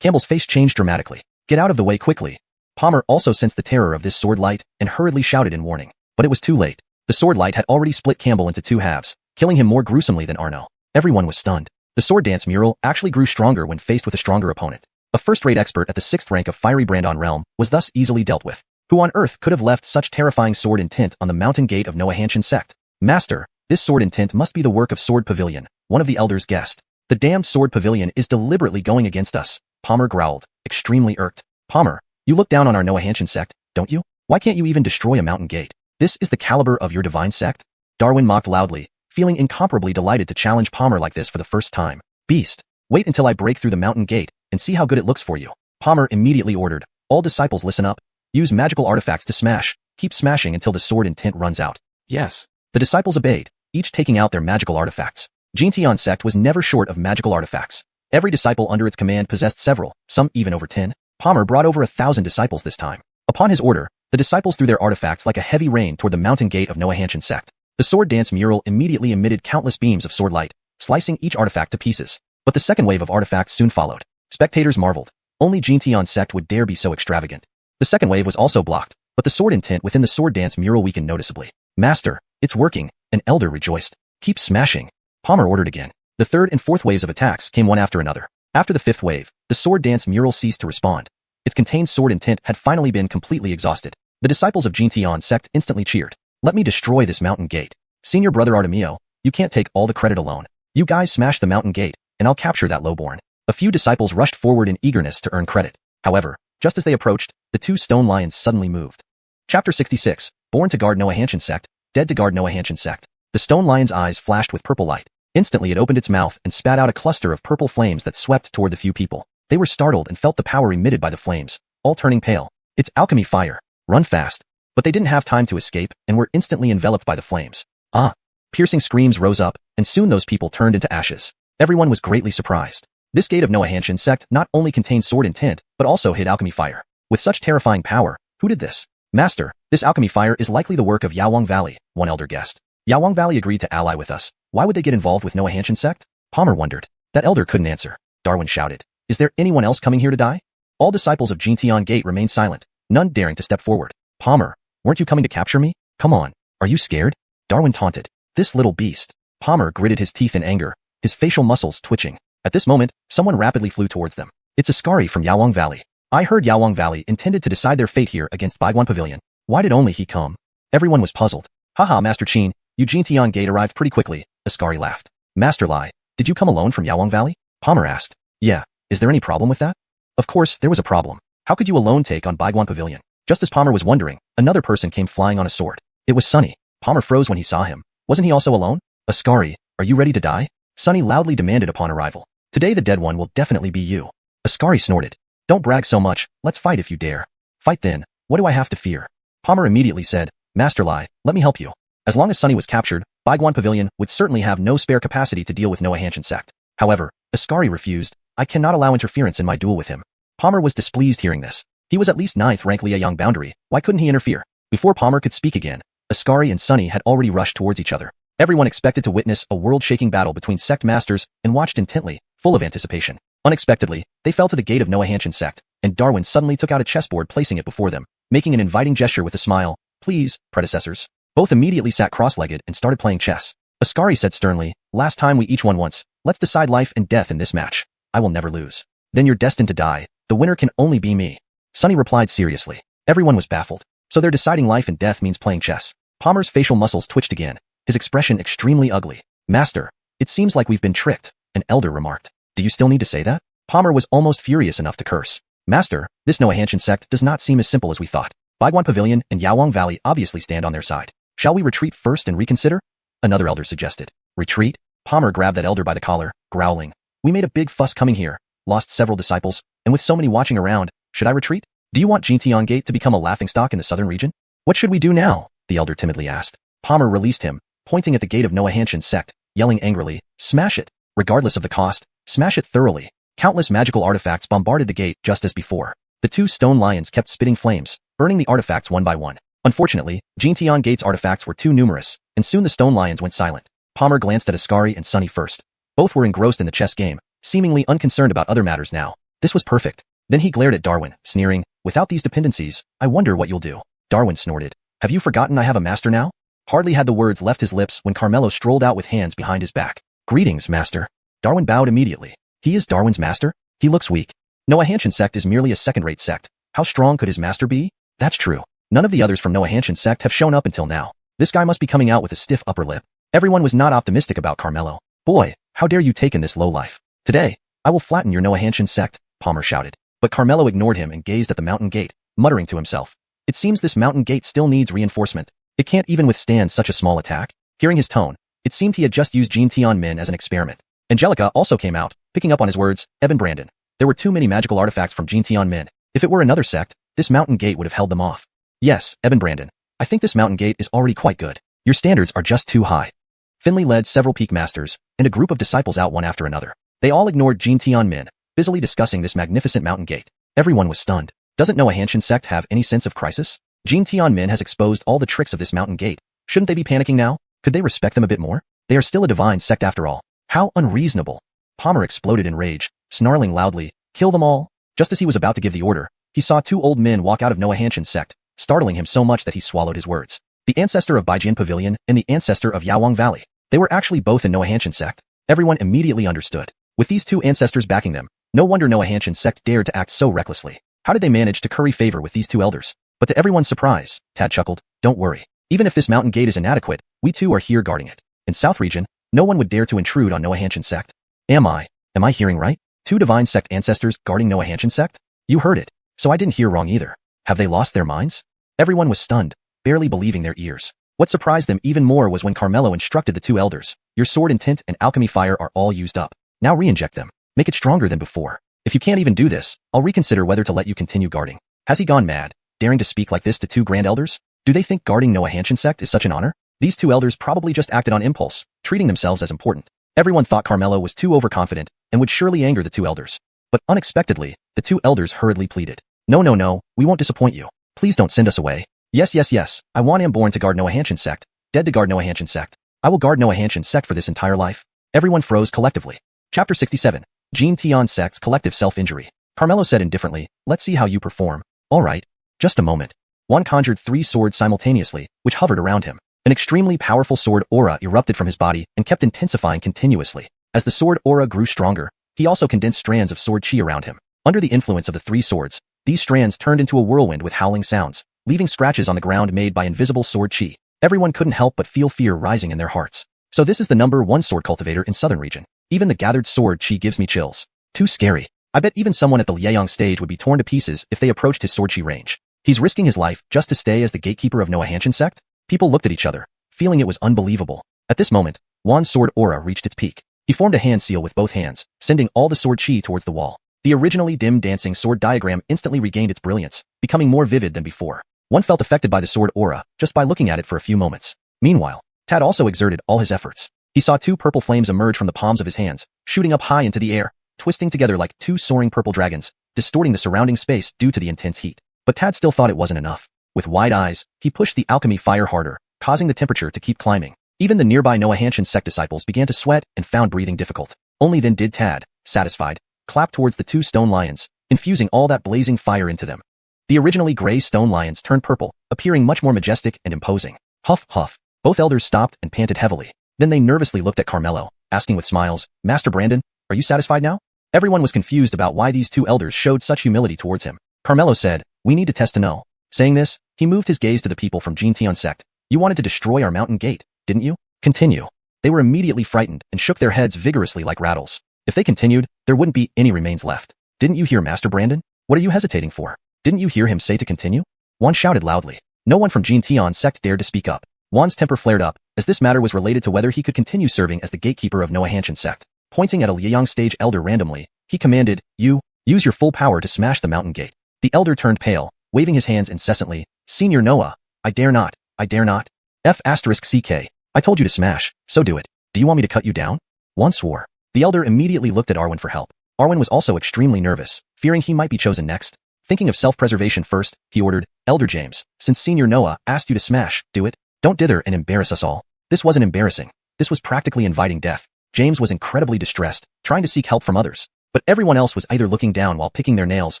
Campbell's face changed dramatically. "Get out of the way quickly." Palmer also sensed the terror of this sword light and hurriedly shouted in warning. But it was too late. The sword light had already split Campbell into two halves, killing him more gruesomely than Arno. Everyone was stunned. The sword dance mural actually grew stronger when faced with a stronger opponent. A first-rate expert at the 6th rank of Fiery Brandon realm was thus easily dealt with. Who on earth could have left such terrifying sword intent on the mountain gate of Xianxia sect? "Master, this sword intent must be the work of Sword Pavilion," one of the elders guessed. "The damned Sword Pavilion is deliberately going against us," Palmer growled, extremely irked. "Palmer, you look down on our Xianxia sect, don't you? Why can't you even destroy a mountain gate? This is the caliber of your divine sect?" Darwin mocked loudly, feeling incomparably delighted to challenge Palmer like this for the first time. "Beast, wait until I break through the mountain gate and see how good it looks for you." Palmer immediately ordered, "All disciples listen up. Use magical artifacts to smash. Keep smashing until the sword intent runs out." "Yes." The disciples obeyed, each taking out their magical artifacts. Xianxia sect was never short of magical artifacts. Every disciple under its command possessed several, some even over 10. Palmer brought over 1,000 disciples this time. Upon his order, the disciples threw their artifacts like a heavy rain toward the mountain gate of Xianxia sect. The sword dance mural immediately emitted countless beams of sword light, slicing each artifact to pieces. But the second wave of artifacts soon followed. Spectators marveled. Only Xianxia sect would dare be so extravagant. The second wave was also blocked, but the sword intent within the sword dance mural weakened noticeably. "Master, it's working," an elder rejoiced. "Keep smashing," Palmer ordered again. The third and fourth waves of attacks came one after another. After the fifth wave, the sword dance mural ceased to respond. Its contained sword intent had finally been completely exhausted. The disciples of Xianxia sect instantly cheered. "Let me destroy this mountain gate. Senior brother Artemio, you can't take all the credit alone. You guys smash the mountain gate, and I'll capture that lowborn." A few disciples rushed forward in eagerness to earn credit. However, just as they approached, the two stone lions suddenly moved. Chapter 66, Born to guard Xianxia sect, dead to guard Xianxia sect. The stone lion's eyes flashed with purple light. Instantly it opened its mouth and spat out a cluster of purple flames that swept toward the few people. They were startled and felt the power emitted by the flames, all turning pale. "It's alchemy fire. Run fast." But they didn't have time to escape and were instantly enveloped by the flames. "Ah!" Piercing screams rose up, and soon those people turned into ashes. Everyone was greatly surprised. This gate of Xianxia sect not only contained sword intent, but also hid alchemy fire. With such terrifying power, who did this? "Master, this alchemy fire is likely the work of Yawang Valley," one elder guessed. "Yawang Valley agreed to ally with us. Why would they get involved with Xianxia sect?" Palmer wondered. That elder couldn't answer. Darwin shouted, "Is there anyone else coming here to die?" All disciples of Xianxia gate remained silent, none daring to step forward. "Palmer, weren't you coming to capture me? Come on. Are you scared?" Darwin taunted. "This little beast." Palmer gritted his teeth in anger, his facial muscles twitching. At this moment, someone rapidly flew towards them. "It's Ascari from Yawang Valley. I heard Yawang Valley intended to decide their fate here against Baiguan Pavilion. Why did only he come?" Everyone was puzzled. "Haha, Master Qin, you Xianxia gate arrived pretty quickly," Ascari laughed. "Master Lai, did you come alone from Yawang Valley?" Palmer asked. "Yeah, is there any problem with that?" Of course, there was a problem. How could you alone take on Baiguan Pavilion? Just as Palmer was wondering, another person came flying on a sword. It was Sunny. Palmer froze when he saw him. Wasn't he also alone? "Ascari, are you ready to die?" Sunny loudly demanded upon arrival. "Today the dead one will definitely be you." Ascari snorted. "Don't brag so much, let's fight if you dare." "Fight then, what do I have to fear?" Palmer immediately said, "Master Lai, let me help you." As long as Sunny was captured, Baiguan Pavilion would certainly have no spare capacity to deal with Xianxia sect. However, Ascari refused. I cannot allow interference in my duel with him. Palmer was displeased hearing this. He was at least 9th rank Liaoyang boundary. Why couldn't he interfere? Before Palmer could speak again, Ascari and Sunny had already rushed towards each other. Everyone expected to witness a world-shaking battle between sect masters and watched intently, full of anticipation. Unexpectedly, they fell to the gate of Noahanshan sect, and Darwin suddenly took out a chessboard, placing it before them, making an inviting gesture with a smile. Please, predecessors. Both immediately sat cross-legged and started playing chess. Ascari said sternly, last time we each won once. Let's decide life and death in this match. I will never lose. Then you're destined to die. The winner can only be me. Sunny replied seriously. Everyone was baffled. So they're deciding life and death means playing chess. Palmer's facial muscles twitched again, his expression extremely ugly. Master, it seems like we've been tricked, an elder remarked. Do you still need to say that? Palmer was almost furious enough to curse. Master, this Noahanshan sect does not seem as simple as we thought. Baiguan Pavilion and Yaowang Valley obviously stand on their side. Shall we retreat first and reconsider? Another elder suggested. Retreat? Palmer grabbed that elder by the collar, growling. We made a big fuss coming here, lost several disciples, and with so many watching around, should I retreat? Do you want Jintian Gate to become a laughingstock in the southern region? What should we do now? The elder timidly asked. Palmer released him, pointing at the gate of Noahanshan sect, yelling angrily, smash it! Regardless of the cost, smash it thoroughly. Countless magical artifacts bombarded the gate just as before. The 2 stone lions kept spitting flames, burning the artifacts one by one. Unfortunately, Jintian Gate's artifacts were too numerous, and soon the stone lions went silent. Palmer glanced at Ascari and Sunny first. Both were engrossed in the chess game, seemingly unconcerned about other matters now. This was perfect. Then he glared at Darwin, sneering, without these dependencies, I wonder what you'll do. Darwin snorted. Have you forgotten I have a master now? Hardly had the words left his lips when Carmelo strolled out with hands behind his back. Greetings, master. Darwin bowed immediately. He is Darwin's master? He looks weak. Noahanshan sect is merely a second-rate sect. How strong could his master be? That's true. None of the others from Noahanshan sect have shown up until now. This guy must be coming out with a stiff upper lip. Everyone was not optimistic about Carmelo. Boy, how dare you take in this lowlife. Today, I will flatten your Noahanshan sect, Palmer shouted. But Carmelo ignored him and gazed at the mountain gate, muttering to himself. It seems this mountain gate still needs reinforcement. It can't even withstand such a small attack. Hearing his tone, it seemed he had just used Jintian Min as an experiment. Angelica also came out, picking up on his words. Eben Brandon. There were too many magical artifacts from Jintian Min. If it were another sect, this mountain gate would have held them off. Yes, Eben Brandon. I think this mountain gate is already quite good. Your standards are just too high. Finley led several peak masters, and a group of disciples out one after another. They all ignored Jintian Min, busily discussing this magnificent mountain gate. Everyone was stunned. Doesn't Noahanshan sect have any sense of crisis? Jintian Min has exposed all the tricks of this mountain gate. Shouldn't they be panicking now? Could they respect them a bit more? They are still a divine sect after all. How unreasonable. Palmer exploded in rage, snarling loudly, kill them all. Just as he was about to give the order, he saw 2 old men walk out of Noahanshan sect, startling him so much that he swallowed his words. The ancestor of Baijian Pavilion and the ancestor of Yaowang Valley. They were actually both in Noahanshan sect. Everyone immediately understood. With these 2 ancestors backing them, no wonder Noahanshan sect dared to act so recklessly. How did they manage to curry favor with these 2 elders? But to everyone's surprise, Tad chuckled, don't worry. Even if this mountain gate is inadequate, we too are here guarding it. In South Region, no one would dare to intrude on Noahanshan sect. Am I hearing right? 2 divine sect ancestors guarding Noahanshan sect? You heard it, so I didn't hear wrong either. Have they lost their minds? Everyone was stunned, barely believing their ears. What surprised them even more was when Carmelo instructed the 2 elders, your sword intent and alchemy fire are all used up. Now re-inject them. Make it stronger than before. If you can't even do this, I'll reconsider whether to let you continue guarding. Has he gone mad, daring to speak like this to 2 grand elders? Do they think guarding Noahanshan sect is such an honor? These 2 elders probably just acted on impulse, treating themselves as important. Everyone thought Carmelo was too overconfident and would surely anger the 2 elders. But unexpectedly, the 2 elders hurriedly pleaded. No, we won't disappoint you. Please don't send us away. Yes, I want Amborn to guard Noahanshan sect, dead to guard Noahanshan sect. I will guard Noahanshan sect for this entire life. Everyone froze collectively. Chapter 67. Jintian sect's collective self-injury. Carmelo said indifferently, let's see how you perform. All right. Just a moment. Juan conjured 3 swords simultaneously, which hovered around him. An extremely powerful sword aura erupted from his body and kept intensifying continuously. As the sword aura grew stronger, he also condensed strands of sword chi around him. Under the influence of the 3 swords, these strands turned into a whirlwind with howling sounds, leaving scratches on the ground made by invisible sword chi. Everyone couldn't help but feel fear rising in their hearts. So this is the number 1 sword cultivator in Southern Region. Even the gathered sword chi gives me chills. Too scary. I bet even someone at the Liaoyang stage would be torn to pieces if they approached his sword chi range. He's risking his life just to stay as the gatekeeper of Noahanshan sect? People looked at each other, feeling it was unbelievable. At this moment, Juan's sword aura reached its peak. He formed a hand seal with both hands, sending all the sword chi towards the wall. The originally dim dancing sword diagram instantly regained its brilliance, becoming more vivid than before. One felt affected by the sword aura just by looking at it for a few moments. Meanwhile, Tad also exerted all his efforts. He saw two purple flames emerge from the palms of his hands, shooting up high into the air, twisting together like two soaring purple dragons, distorting the surrounding space due to the intense heat. But Tad still thought it wasn't enough. With wide eyes, he pushed the alchemy fire harder, causing the temperature to keep climbing. Even the nearby Xianxia sect disciples began to sweat and found breathing difficult. Only then did Tad, satisfied, clap towards the two stone lions, infusing all that blazing fire into them. The originally gray stone lions turned purple, appearing much more majestic and imposing. Huff, huff. Both elders stopped and panted heavily. Then they nervously looked at Carmelo, asking with smiles, "Master Brandon, are you satisfied now?" Everyone was confused about why these two elders showed such humility towards him. Carmelo said, "We need to test to know." Saying this, he moved his gaze to the people from Xianxia sect. "You wanted to destroy our mountain gate, didn't you? Continue." They were immediately frightened and shook their heads vigorously like rattles. If they continued, there wouldn't be any remains left. "Didn't you hear Master Brandon? What are you hesitating for? Didn't you hear him say to continue?" Juan shouted loudly. No one from Xianxia sect dared to speak up. Juan's temper flared up, as this matter was related to whether he could continue serving as the gatekeeper of Xianxia sect. Pointing at a Liang stage elder randomly, he commanded, "You, use your full power to smash the mountain gate." The elder turned pale, waving his hands incessantly. "Senior Noah, I dare not, I dare not. F***CK. I told you to smash, so do it. Do you want me to cut you down?" Juan swore. The elder immediately looked at Arwen for help. Arwen was also extremely nervous, fearing he might be chosen next. Thinking of self-preservation first, he ordered, "Elder James, since Senior Noah asked you to smash, do it. Don't dither and embarrass us all." This wasn't embarrassing. This was practically inviting death. James was incredibly distressed, trying to seek help from others. But everyone else was either looking down while picking their nails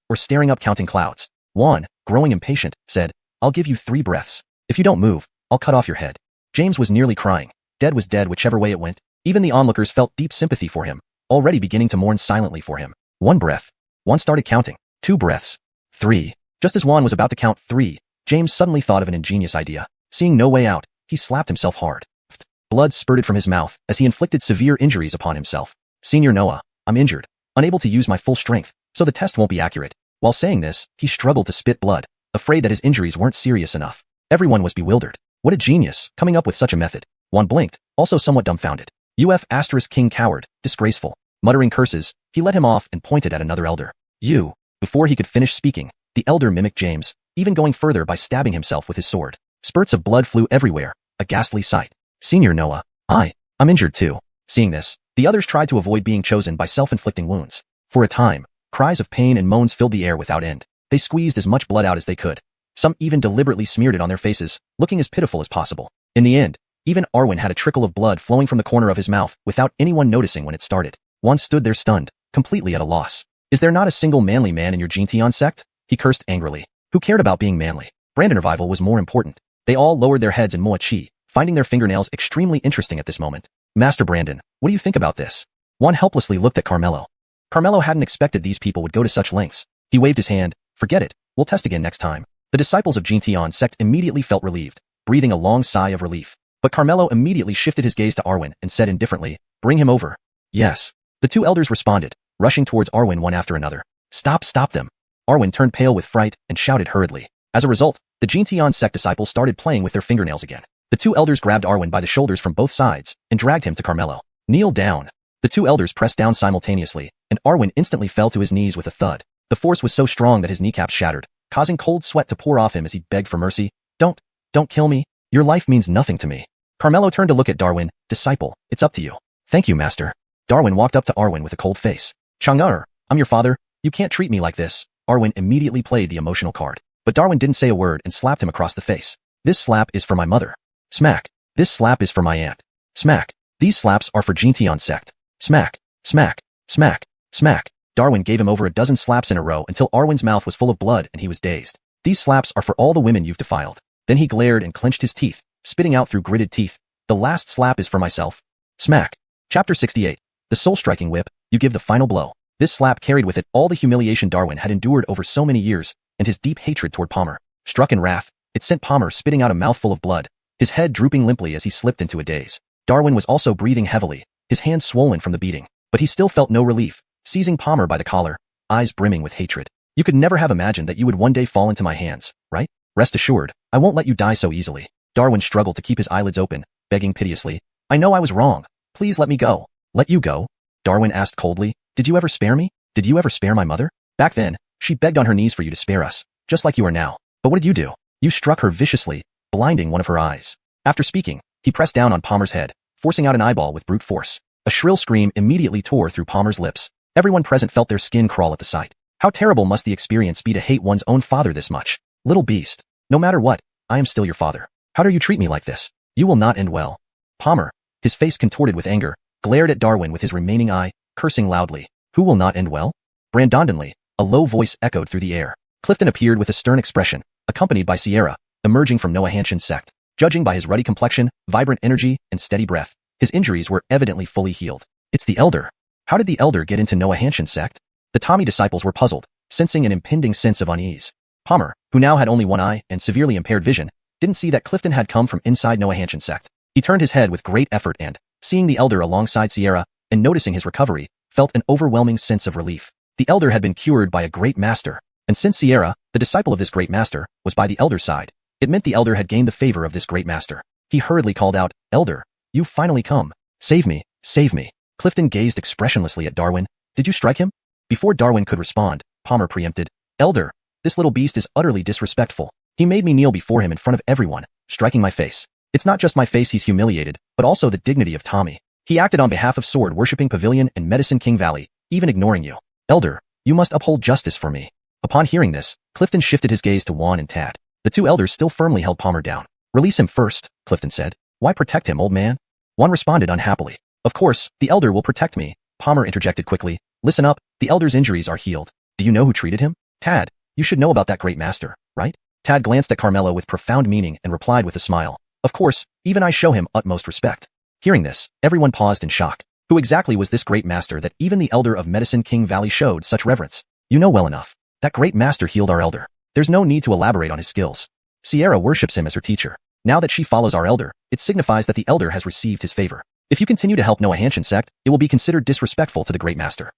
or staring up counting clouds. Juan, growing impatient, said, "I'll give you 3 breaths. If you don't move, I'll cut off your head." James was nearly crying. Dead was dead whichever way it went. Even the onlookers felt deep sympathy for him, already beginning to mourn silently for him. 1 breath. Juan started counting. 2 breaths. 3. Just as Juan was about to count 3, James suddenly thought of an ingenious idea. Seeing no way out, he slapped himself hard. Blood spurted from his mouth as he inflicted severe injuries upon himself. "Senior Noah, I'm injured, unable to use my full strength, so the test won't be accurate." While saying this, he struggled to spit blood, afraid that his injuries weren't serious enough. Everyone was bewildered. What a genius, coming up with such a method. Juan blinked, also somewhat dumbfounded. King coward, disgraceful. Muttering curses, he let him off and pointed at another elder. "You." Before he could finish speaking, the elder mimicked James, even going further by stabbing himself with his sword. Spurts of blood flew everywhere, a ghastly sight. "Senior Noah, I'm injured too." Seeing this, the others tried to avoid being chosen by self-inflicting wounds. For a time, cries of pain and moans filled the air without end. They squeezed as much blood out as they could. Some even deliberately smeared it on their faces, looking as pitiful as possible. In the end, even Arwen had a trickle of blood flowing from the corner of his mouth without anyone noticing when it started. Juan stood there stunned, completely at a loss. "Is there not a single manly man in your Xianxia sect?" He cursed angrily. Who cared about being manly? Brandon revival was more important. They all lowered their heads in Moa Chi, finding their fingernails extremely interesting at this moment. "Master Brandon, what do you think about this?" Juan helplessly looked at Carmelo. Carmelo hadn't expected these people would go to such lengths. He waved his hand. "Forget it, we'll test again next time." The disciples of Xianxia sect immediately felt relieved, breathing a long sigh of relief. But Carmelo immediately shifted his gaze to Arwen and said indifferently, "Bring him over." "Yes." The 2 elders responded, rushing towards Arwen one after another. Stop them." Arwen turned pale with fright and shouted hurriedly. As a result, the Xianxia sect disciples started playing with their fingernails again. The 2 elders grabbed Arwen by the shoulders from both sides and dragged him to Carmelo. "Kneel down." The 2 elders pressed down simultaneously, and Arwen instantly fell to his knees with a thud. The force was so strong that his kneecaps shattered, causing cold sweat to pour off him as he begged for mercy. Don't kill me. Your life means nothing to me." Carmelo turned to look at Darwin. "Disciple, it's up to you." "Thank you, master." Darwin walked up to Arwen with a cold face. "Xianxia, I'm your father. You can't treat me like this." Arwen immediately played the emotional card. But Darwin didn't say a word and slapped him across the face. "This slap is for my mother." Smack. "This slap is for my aunt." Smack. "These slaps are for Xianxia sect." Smack. Smack. Smack. Smack. Darwin gave him over a dozen slaps in a row until Arwen's mouth was full of blood and he was dazed. "These slaps are for all the women you've defiled." Then he glared and clenched his teeth, spitting out through gritted teeth. "The last slap is for myself." Smack. Chapter 68. The soul-striking whip, you give the final blow. This slap carried with it all the humiliation Darwin had endured over so many years, and his deep hatred toward Palmer. Struck in wrath, it sent Palmer spitting out a mouthful of blood, his head drooping limply as he slipped into a daze. Darwin was also breathing heavily, his hands swollen from the beating, but he still felt no relief, seizing Palmer by the collar, eyes brimming with hatred. "You could never have imagined that you would one day fall into my hands, right? Rest assured, I won't let you die so easily." Darwin struggled to keep his eyelids open, begging piteously. "I know I was wrong. Please let me go." "Let you go?" Darwin asked coldly. "Did you ever spare me? Did you ever spare my mother? Back then, she begged on her knees for you to spare us, just like you are now. But what did you do? You struck her viciously, blinding one of her eyes." After speaking, he pressed down on Palmer's head, forcing out an eyeball with brute force. A shrill scream immediately tore through Palmer's lips. Everyone present felt their skin crawl at the sight. How terrible must the experience be to hate one's own father this much? Little beast. No matter what, I am still your father. How dare you treat me like this? You will not end well. Palmer, his face contorted with anger, glared at Darwin with his remaining eye, cursing loudly. Who will not end well? Brandondonly, a low voice echoed through the air. Clifton appeared with a stern expression, accompanied by Sierra, emerging from Noahanshan's sect. Judging by his ruddy complexion, vibrant energy, and steady breath, his injuries were evidently fully healed. It's the Elder. How did the Elder get into Noahanshan's sect? The Tommy disciples were puzzled, sensing an impending sense of unease. Palmer, who now had only one eye and severely impaired vision, didn't see that Clifton had come from inside Noahanshan's sect. He turned his head with great effort and, seeing the Elder alongside Sierra, and noticing his recovery, felt an overwhelming sense of relief. The Elder had been cured by a great master, and since Sierra, the disciple of this great master, was by the Elder's side, it meant the Elder had gained the favor of this great master. He hurriedly called out, Elder, you've finally come. Save me, save me. Clifton gazed expressionlessly at Darwin. Did you strike him? Before Darwin could respond, Palmer preempted. Elder, this little beast is utterly disrespectful. He made me kneel before him in front of everyone, striking my face. It's not just my face he's humiliated, but also the dignity of Tommy. He acted on behalf of sword-worshipping Pavilion and Medicine King Valley, even ignoring you. Elder, you must uphold justice for me. Upon hearing this, Clifton shifted his gaze to Juan and Tad. The two elders still firmly held Palmer down. Release him first, Clifton said. Why protect him, old man? Juan responded unhappily. Of course, the Elder will protect me. Palmer interjected quickly. Listen up, the Elder's injuries are healed. Do you know who treated him? Tad, you should know about that great master, right? Tad glanced at Carmelo with profound meaning and replied with a smile. Of course, even I show him utmost respect. Hearing this, everyone paused in shock. Who exactly was this great master that even the Elder of Medicine King Valley showed such reverence? You know well enough. That great master healed our Elder. There's no need to elaborate on his skills. Sierra worships him as her teacher. Now that she follows our Elder, it signifies that the Elder has received his favor. If you continue to help Noahanshan sect, it will be considered disrespectful to the great master.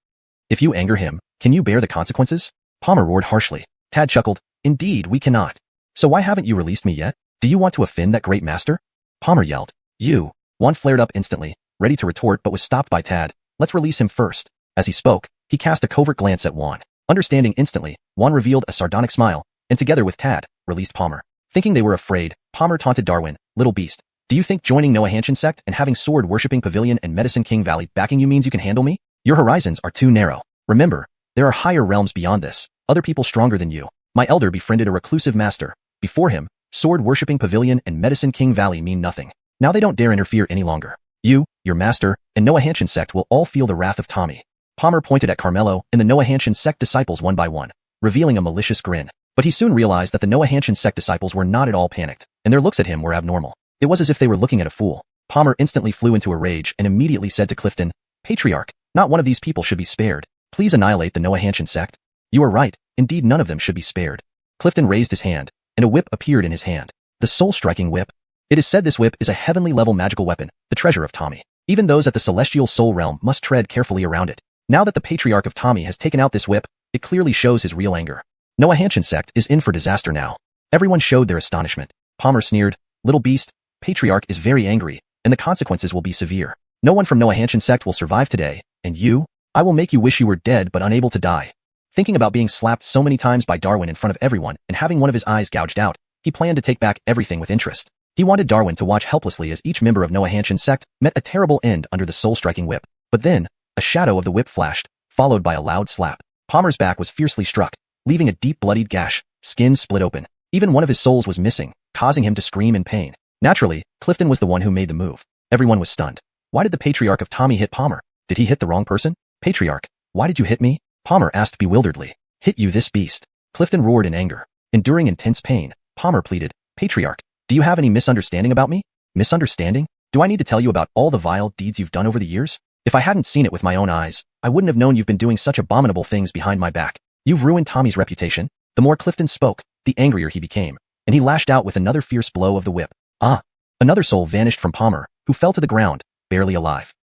If you anger him, can you bear the consequences? Palmer roared harshly. Tad chuckled. Indeed, we cannot. So why haven't you released me yet? Do you want to offend that great master? Palmer yelled. You. Juan flared up instantly, ready to retort but was stopped by Tad. Let's release him first. As he spoke, he cast a covert glance at Juan. Understanding instantly, Juan revealed a sardonic smile, and together with Tad, released Palmer. Thinking they were afraid, Palmer taunted Darwin, little beast. Do you think joining Noahanshan sect and having sword-worshipping Pavilion and Medicine King Valley backing you means you can handle me? Your horizons are too narrow. Remember, there are higher realms beyond this, other people stronger than you. My Elder befriended a reclusive master. Before him, sword-worshipping Pavilion and Medicine King Valley mean nothing. Now they don't dare interfere any longer. You, your master, and Noahanshan sect will all feel the wrath of Tommy. Palmer pointed at Carmelo and the Noahanshan sect disciples one by one, revealing a malicious grin. But he soon realized that the Noahanshan sect disciples were not at all panicked, and their looks at him were abnormal. It was as if they were looking at a fool. Palmer instantly flew into a rage and immediately said to Clifton, Patriarch, not one of these people should be spared. Please annihilate the Noahanshan sect. You are right, indeed none of them should be spared. Clifton raised his hand, and a whip appeared in his hand. The soul-striking whip. It is said this whip is a heavenly-level magical weapon, the treasure of Tommy. Even those at the celestial soul realm must tread carefully around it. Now that the Patriarch of Tommy has taken out this whip, it clearly shows his real anger. Noahanshan sect is in for disaster now. Everyone showed their astonishment. Palmer sneered, little beast, Patriarch is very angry, and the consequences will be severe. No one from Noahanshan sect will survive today, and you? I will make you wish you were dead but unable to die. Thinking about being slapped so many times by Darwin in front of everyone and having one of his eyes gouged out, he planned to take back everything with interest. He wanted Darwin to watch helplessly as each member of Noahanshan sect met a terrible end under the soul-striking whip. But then, a shadow of the whip flashed, followed by a loud slap. Palmer's back was fiercely struck, leaving a deep bloodied gash, skin split open. Even one of his soles was missing, causing him to scream in pain. Naturally, Clifton was the one who made the move. Everyone was stunned. Why did the Patriarch of Tommy hit Palmer? Did he hit the wrong person? Patriarch, why did you hit me? Palmer asked bewilderedly. Hit you, this beast. Clifton roared in anger. Enduring intense pain, Palmer pleaded, Patriarch, do you have any misunderstanding about me? Misunderstanding? Do I need to tell you about all the vile deeds you've done over the years? If I hadn't seen it with my own eyes, I wouldn't have known you've been doing such abominable things behind my back. You've ruined Tommy's reputation. The more Clifton spoke, the angrier he became, and he lashed out with another fierce blow of the whip. Ah! Another soul vanished from Palmer, who fell to the ground, barely alive.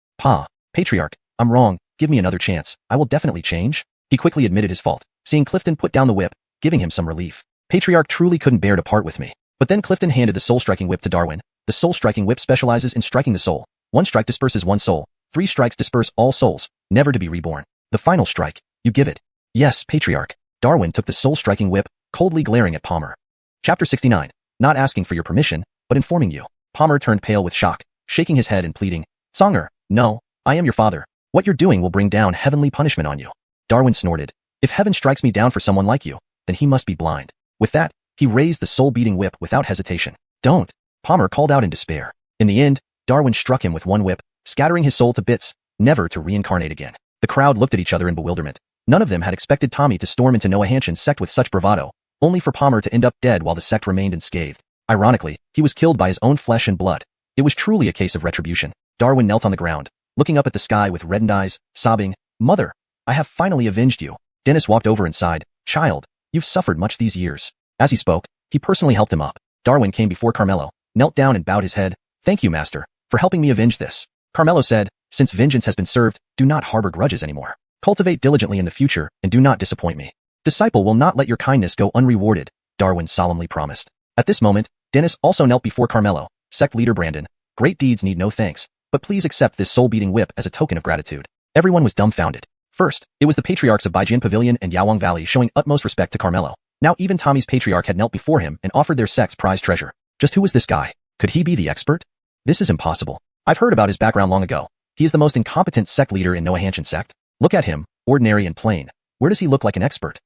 Patriarch, I'm wrong, give me another chance, I will definitely change. He quickly admitted his fault, seeing Clifton put down the whip, giving him some relief. Patriarch truly couldn't bear to part with me. But then Clifton handed the soul-striking whip to Darwin. The soul-striking whip specializes in striking the soul. One strike disperses one soul. 3 strikes disperse all souls, never to be reborn. The final strike, you give it. Yes, Patriarch. Darwin took the soul-striking whip, coldly glaring at Palmer. Chapter 69. Not asking for your permission, but informing you. Palmer turned pale with shock, shaking his head and pleading, Songer, no, I am your father. What you're doing will bring down heavenly punishment on you. Darwin snorted. If heaven strikes me down for someone like you, then he must be blind. With that, he raised the soul-beating whip without hesitation. Don't! Palmer called out in despair. In the end, Darwin struck him with one whip, scattering his soul to bits, never to reincarnate again. The crowd looked at each other in bewilderment. None of them had expected Tommy to storm into Noahanshin's sect with such bravado, only for Palmer to end up dead while the sect remained unscathed. Ironically, he was killed by his own flesh and blood. It was truly a case of retribution. Darwin knelt on the ground, looking up at the sky with reddened eyes, sobbing, "Mother, I have finally avenged you." Dennis walked over and sighed, "Child, you've suffered much these years." As he spoke, he personally helped him up. Darwin came before Carmelo, knelt down and bowed his head. "Thank you, Master, for helping me avenge this." Carmelo said, "Since vengeance has been served, do not harbor grudges anymore. Cultivate diligently in the future and do not disappoint me. Disciple will not let your kindness go unrewarded," Darwin solemnly promised. At this moment, Dennis also knelt before Carmelo. "Sect leader Brandon, great deeds need no thanks, but please accept this soul-beating whip as a token of gratitude." Everyone was dumbfounded. First, it was the patriarchs of Baijian Pavilion and Yawang Valley showing utmost respect to Carmelo. Now even Tommy's patriarch had knelt before him and offered their sect's prized treasure. Just who was this guy? Could he be the expert? This is impossible. I've heard about his background long ago. He is the most incompetent sect leader in Noahanshin sect. Look at him, ordinary and plain. Where does he look like an expert?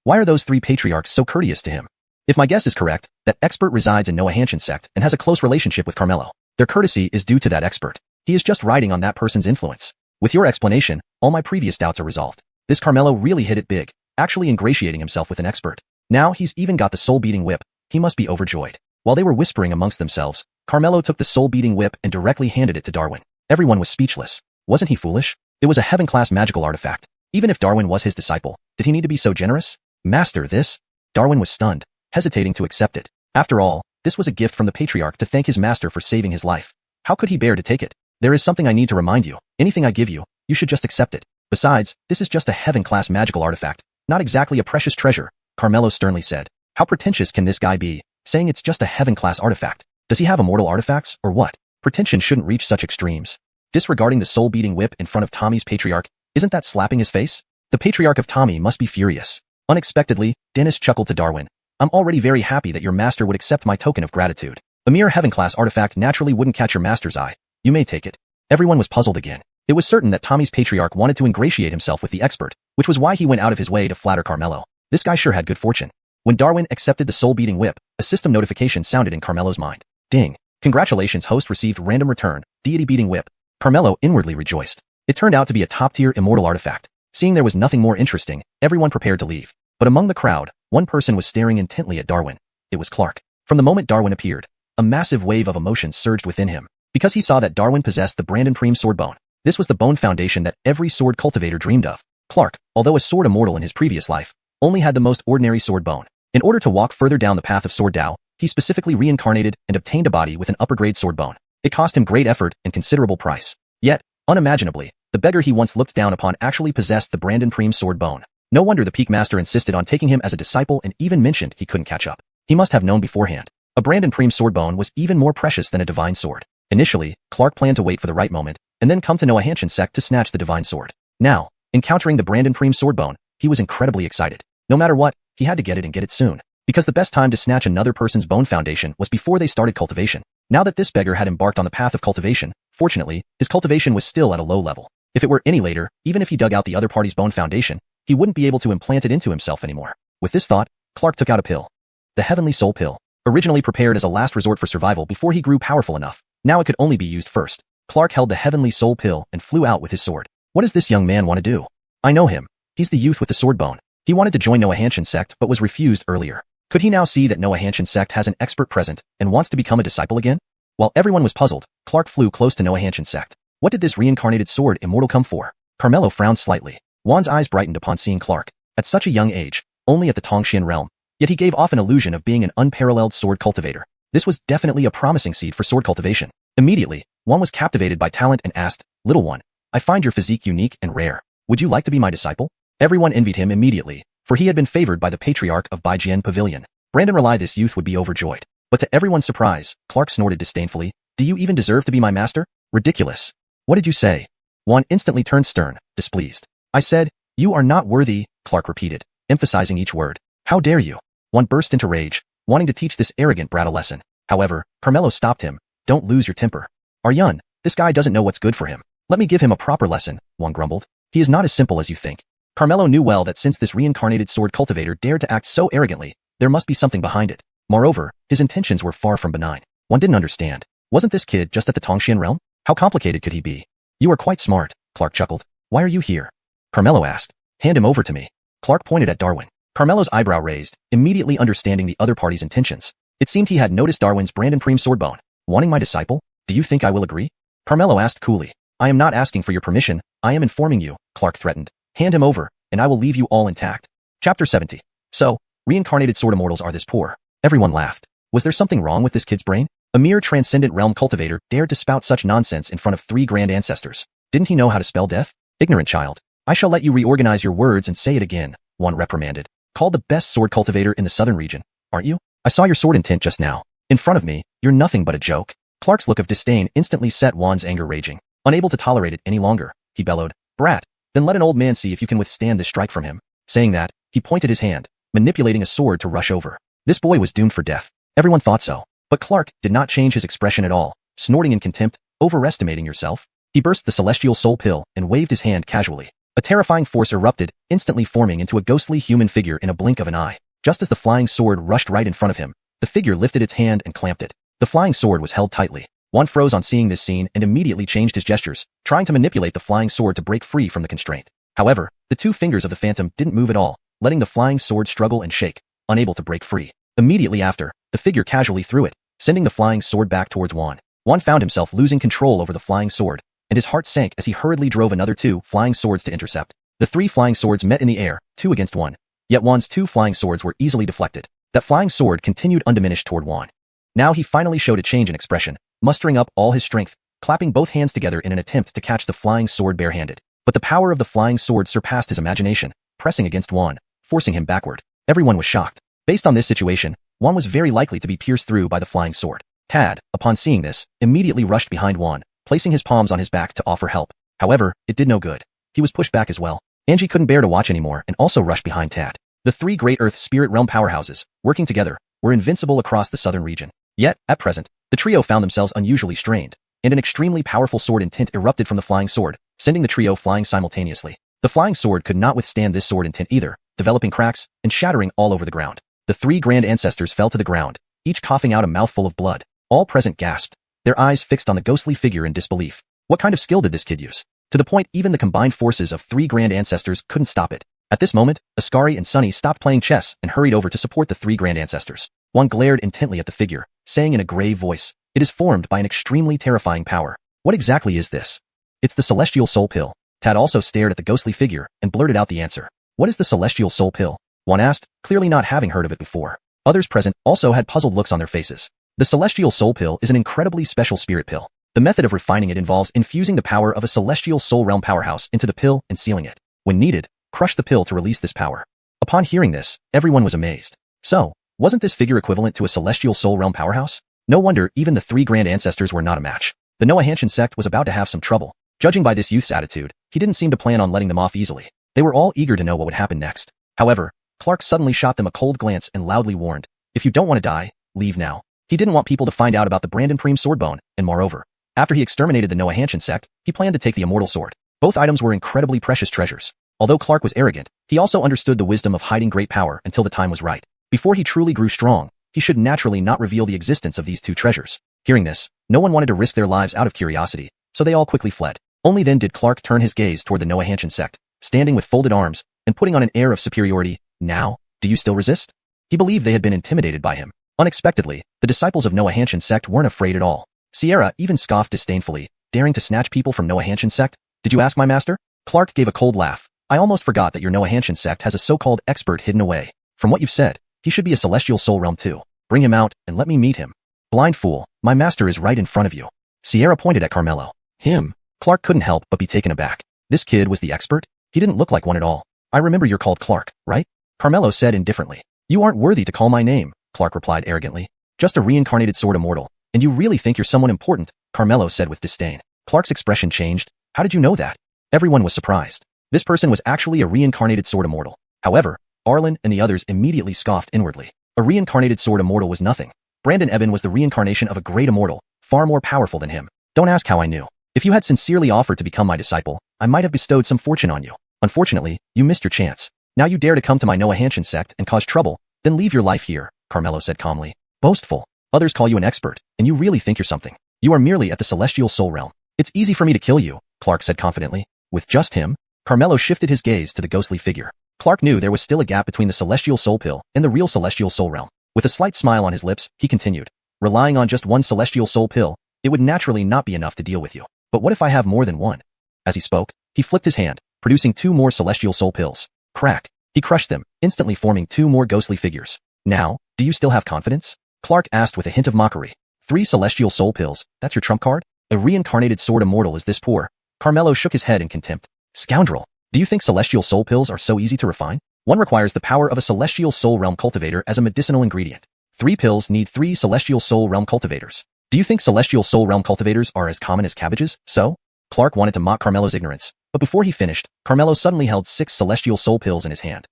Why are those three patriarchs so courteous to him? If my guess is correct, that expert resides in Noahanshin sect and has a close relationship with Carmelo. Their courtesy is due to that expert. He is just riding on that person's influence. With your explanation, all my previous doubts are resolved. This Carmelo really hit it big, actually ingratiating himself with an expert. Now he's even got the soul-beating whip. He must be overjoyed. While they were whispering amongst themselves, Carmelo took the soul-beating whip and directly handed it to Darwin. Everyone was speechless. Wasn't he foolish? It was a heaven-class magical artifact. Even if Darwin was his disciple, did he need to be so generous? Master, this? Darwin was stunned, hesitating to accept it. After all, this was a gift from the patriarch to thank his master for saving his life. How could he bear to take it? There is something I need to remind you. Anything I give you, you should just accept it. Besides, this is just a heaven-class magical artifact, not exactly a precious treasure, Carmelo sternly said. How pretentious can this guy be, saying it's just a heaven-class artifact? Does he have immortal artifacts, or what? Pretension shouldn't reach such extremes. Disregarding the soul-beating whip in front of Tommy's patriarch, isn't that slapping his face? The patriarch of Tommy must be furious. Unexpectedly, Dennis chuckled to Darwin. "I'm already very happy that your master would accept my token of gratitude. A mere heaven-class artifact naturally wouldn't catch your master's eye. You may take it." Everyone was puzzled again. It was certain that Tommy's patriarch wanted to ingratiate himself with the expert, which was why he went out of his way to flatter Carmelo. This guy sure had good fortune. When Darwin accepted the soul-beating whip, a system notification sounded in Carmelo's mind. Ding. Congratulations, host received random return, deity-beating whip. Carmelo inwardly rejoiced. It turned out to be a top-tier immortal artifact. Seeing there was nothing more interesting, everyone prepared to leave. But among the crowd, one person was staring intently at Darwin. It was Clark. From the moment Darwin appeared, a massive wave of emotion surged within him, because he saw that Darwin possessed the Brandon Priem sword bone. This was the bone foundation that every sword cultivator dreamed of. Clark, although a sword immortal in his previous life, only had the most ordinary sword bone. In order to walk further down the path of sword Dao, he specifically reincarnated and obtained a body with an upper-grade sword bone. It cost him great effort and considerable price. Yet, unimaginably, the beggar he once looked down upon actually possessed the Brandon Priem sword bone. No wonder the Peak Master insisted on taking him as a disciple and even mentioned he couldn't catch up. He must have known beforehand. A Brandon Priem sword bone was even more precious than a divine sword. Initially, Clark planned to wait for the right moment, and then come to Noahanshin sect to snatch the divine sword. Now, encountering the Brandon Priem sword bone, he was incredibly excited. No matter what, he had to get it and get it soon. Because the best time to snatch another person's bone foundation was before they started cultivation. Now that this beggar had embarked on the path of cultivation, fortunately, his cultivation was still at a low level. If it were any later, even if he dug out the other party's bone foundation, he wouldn't be able to implant it into himself anymore. With this thought, Clark took out a pill. The Heavenly Soul Pill. Originally prepared as a last resort for survival before he grew powerful enough, now it could only be used first. Clark held the Heavenly Soul Pill and flew out with his sword. What does this young man want to do? I know him. He's the youth with the sword bone. He wanted to join Noahanshin sect but was refused earlier. Could he now see that Noahanshin sect has an expert present and wants to become a disciple again? While everyone was puzzled, Clark flew close to Noahanshin sect. What did this reincarnated sword immortal come for? Carmelo frowned slightly. Juan's eyes brightened upon seeing Clark. At such a young age, only at the Tongxian realm, yet he gave off an illusion of being an unparalleled sword cultivator. This was definitely a promising seed for sword cultivation. Immediately, Juan was captivated by talent and asked, "Little one, I find your physique unique and rare. Would you like to be my disciple?" Everyone envied him immediately, for he had been favored by the patriarch of Baijian Pavilion. Brandon realized this youth would be overjoyed. But to everyone's surprise, Clark snorted disdainfully, "Do you even deserve to be my master? Ridiculous. What did you say?" Juan instantly turned stern, displeased. "I said, you are not worthy," Clark repeated, emphasizing each word. "How dare you?" Juan burst into rage, wanting to teach this arrogant brat a lesson. However, Carmelo stopped him. "Don't lose your temper. Aryun, This guy doesn't know what's good for him. Let me give him a proper lesson, Juan grumbled. He is not as simple as you think. Carmelo knew well that since this reincarnated sword cultivator dared to act so arrogantly, there must be something behind it. Moreover, his intentions were far from benign. One didn't understand. Wasn't this kid just at the Tongxian realm? How complicated could he be? You are quite smart, Clark chuckled. Why are you here? Carmelo asked. Hand him over to me. Clark pointed at Darwin. Carmelo's eyebrow raised, immediately understanding the other party's intentions. It seemed he had noticed Darwin's Brandon Preem swordbone. Wanting my disciple? Do you think I will agree? Carmelo asked coolly. I am not asking for your permission, I am informing you, Clark threatened. Hand him over, and I will leave you all intact. Chapter 70. So, reincarnated sword immortals are this poor. Everyone laughed. Was there something wrong with this kid's brain? A mere transcendent realm cultivator dared to spout such nonsense in front of 3 grand ancestors. Didn't he know how to spell death? Ignorant child. I shall let you reorganize your words and say it again, one reprimanded. Called the best sword cultivator in the southern region, aren't you? I saw your sword intent just now. In front of me, you're nothing but a joke. Clark's look of disdain instantly set Juan's anger raging. Unable to tolerate it any longer, he bellowed, Brat, then let an old man see if you can withstand this strike from him. Saying that, he pointed his hand, manipulating a sword to rush over. This boy was doomed for death. Everyone thought so. But Clark did not change his expression at all, snorting in contempt, overestimating yourself. He burst the celestial soul pill and waved his hand casually. A terrifying force erupted, instantly forming into a ghostly human figure in a blink of an eye. Just as the flying sword rushed right in front of him, the figure lifted its hand and clamped it. The flying sword was held tightly. Juan froze on seeing this scene and immediately changed his gestures, trying to manipulate the flying sword to break free from the constraint. However, the 2 fingers of the phantom didn't move at all, letting the flying sword struggle and shake, unable to break free. Immediately after, the figure casually threw it, sending the flying sword back towards Juan. Juan found himself losing control over the flying sword, and his heart sank as he hurriedly drove another 2 flying swords to intercept. The 3 flying swords met in the air, 2 against 1. Yet Juan's 2 flying swords were easily deflected. That flying sword continued undiminished toward Juan. Now he finally showed a change in expression, mustering up all his strength, clapping both hands together in an attempt to catch the flying sword barehanded. But the power of the flying sword surpassed his imagination, pressing against Juan, forcing him backward. Everyone was shocked. Based on this situation, Juan was very likely to be pierced through by the flying sword. Tad, upon seeing this, immediately rushed behind Juan, placing his palms on his back to offer help. However, it did no good. He was pushed back as well. Angie couldn't bear to watch anymore and also rushed behind Tad. The 3 great Earth Spirit Realm powerhouses, working together, were invincible across the southern region. Yet, at present, the trio found themselves unusually strained, and an extremely powerful sword intent erupted from the flying sword, sending the trio flying simultaneously. The flying sword could not withstand this sword intent either, developing cracks and shattering all over the ground. The 3 grand ancestors fell to the ground, each coughing out a mouthful of blood. All present gasped, their eyes fixed on the ghostly figure in disbelief. What kind of skill did this kid use? To the point even the combined forces of 3 grand ancestors couldn't stop it. At this moment, Ascari and Sunny stopped playing chess and hurried over to support the 3 grand ancestors. One glared intently at the figure, saying in a grave voice, it is formed by an extremely terrifying power. What exactly is this? It's the celestial soul pill. Tad also stared at the ghostly figure and blurted out the answer. What is the celestial soul pill? One asked, clearly not having heard of it before. Others present also had puzzled looks on their faces. The celestial soul pill is an incredibly special spirit pill. The method of refining it involves infusing the power of a celestial soul realm powerhouse into the pill and sealing it. When needed, crush the pill to release this power. Upon hearing this, everyone was amazed. So, wasn't this figure equivalent to a celestial soul realm powerhouse? No wonder even the 3 grand ancestors were not a match. The Noahanshan sect was about to have some trouble. Judging by this youth's attitude, he didn't seem to plan on letting them off easily. They were all eager to know what would happen next. However, Clark suddenly shot them a cold glance and loudly warned, if you don't want to die, leave now. He didn't want people to find out about the Brandon Preem swordbone, and moreover, after he exterminated the Noahanshan sect, he planned to take the immortal sword. Both items were incredibly precious treasures. Although Clark was arrogant, he also understood the wisdom of hiding great power until the time was right. Before he truly grew strong, he should naturally not reveal the existence of these 2 treasures. Hearing this, no one wanted to risk their lives out of curiosity, so they all quickly fled. Only then did Clark turn his gaze toward the Noahanshan sect, standing with folded arms and putting on an air of superiority. Now, do you still resist? He believed they had been intimidated by him. Unexpectedly, the disciples of Noahanshan sect weren't afraid at all. Sierra even scoffed disdainfully, daring to snatch people from Noahanshan sect. Did you ask my master? Clark gave a cold laugh. I almost forgot that your Noahanshan sect has a so-called expert hidden away. From what you've said, he should be a celestial soul realm too. Bring him out and let me meet him. Blind fool, my master is right in front of you. Sierra pointed at Carmelo. Him? Clark couldn't help but be taken aback. This kid was the expert? He didn't look like one at all. I remember you're called Clark, right? Carmelo said indifferently. You aren't worthy to call my name, Clark replied arrogantly. Just a reincarnated sword immortal, and you really think you're someone important, Carmelo said with disdain. Clark's expression changed. How did you know that? Everyone was surprised. This person was actually a reincarnated sword immortal. However, Arlen and the others immediately scoffed inwardly. A reincarnated sword immortal was nothing. Brandon Eben was the reincarnation of a great immortal, far more powerful than him. Don't ask how I knew. If you had sincerely offered to become my disciple, I might have bestowed some fortune on you. Unfortunately, you missed your chance. Now you dare to come to my Xianxia sect and cause trouble, then leave your life here, Carmelo said calmly. Boastful. Others call you an expert, and you really think you're something. You are merely at the celestial soul realm. It's easy for me to kill you, Clark said confidently. With just him, Carmelo shifted his gaze to the ghostly figure. Clark knew there was still a gap between the celestial soul pill and the real celestial soul realm. With a slight smile on his lips, he continued. Relying on just one celestial soul pill, it would naturally not be enough to deal with you. But what if I have more than one? As he spoke, he flipped his hand, producing 2 more celestial soul pills. Crack. He crushed them, instantly forming 2 more ghostly figures. Now, do you still have confidence? Clark asked with a hint of mockery. 3 celestial soul pills, that's your trump card? A reincarnated sword immortal is this poor? Carmelo shook his head in contempt. Scoundrel. Do you think celestial soul pills are so easy to refine? One requires the power of a celestial soul realm cultivator as a medicinal ingredient. 3 pills need 3 celestial soul realm cultivators. Do you think celestial soul realm cultivators are as common as cabbages? So? Clark wanted to mock Carmelo's ignorance, but before he finished, Carmelo suddenly held 6 celestial soul pills in his hand.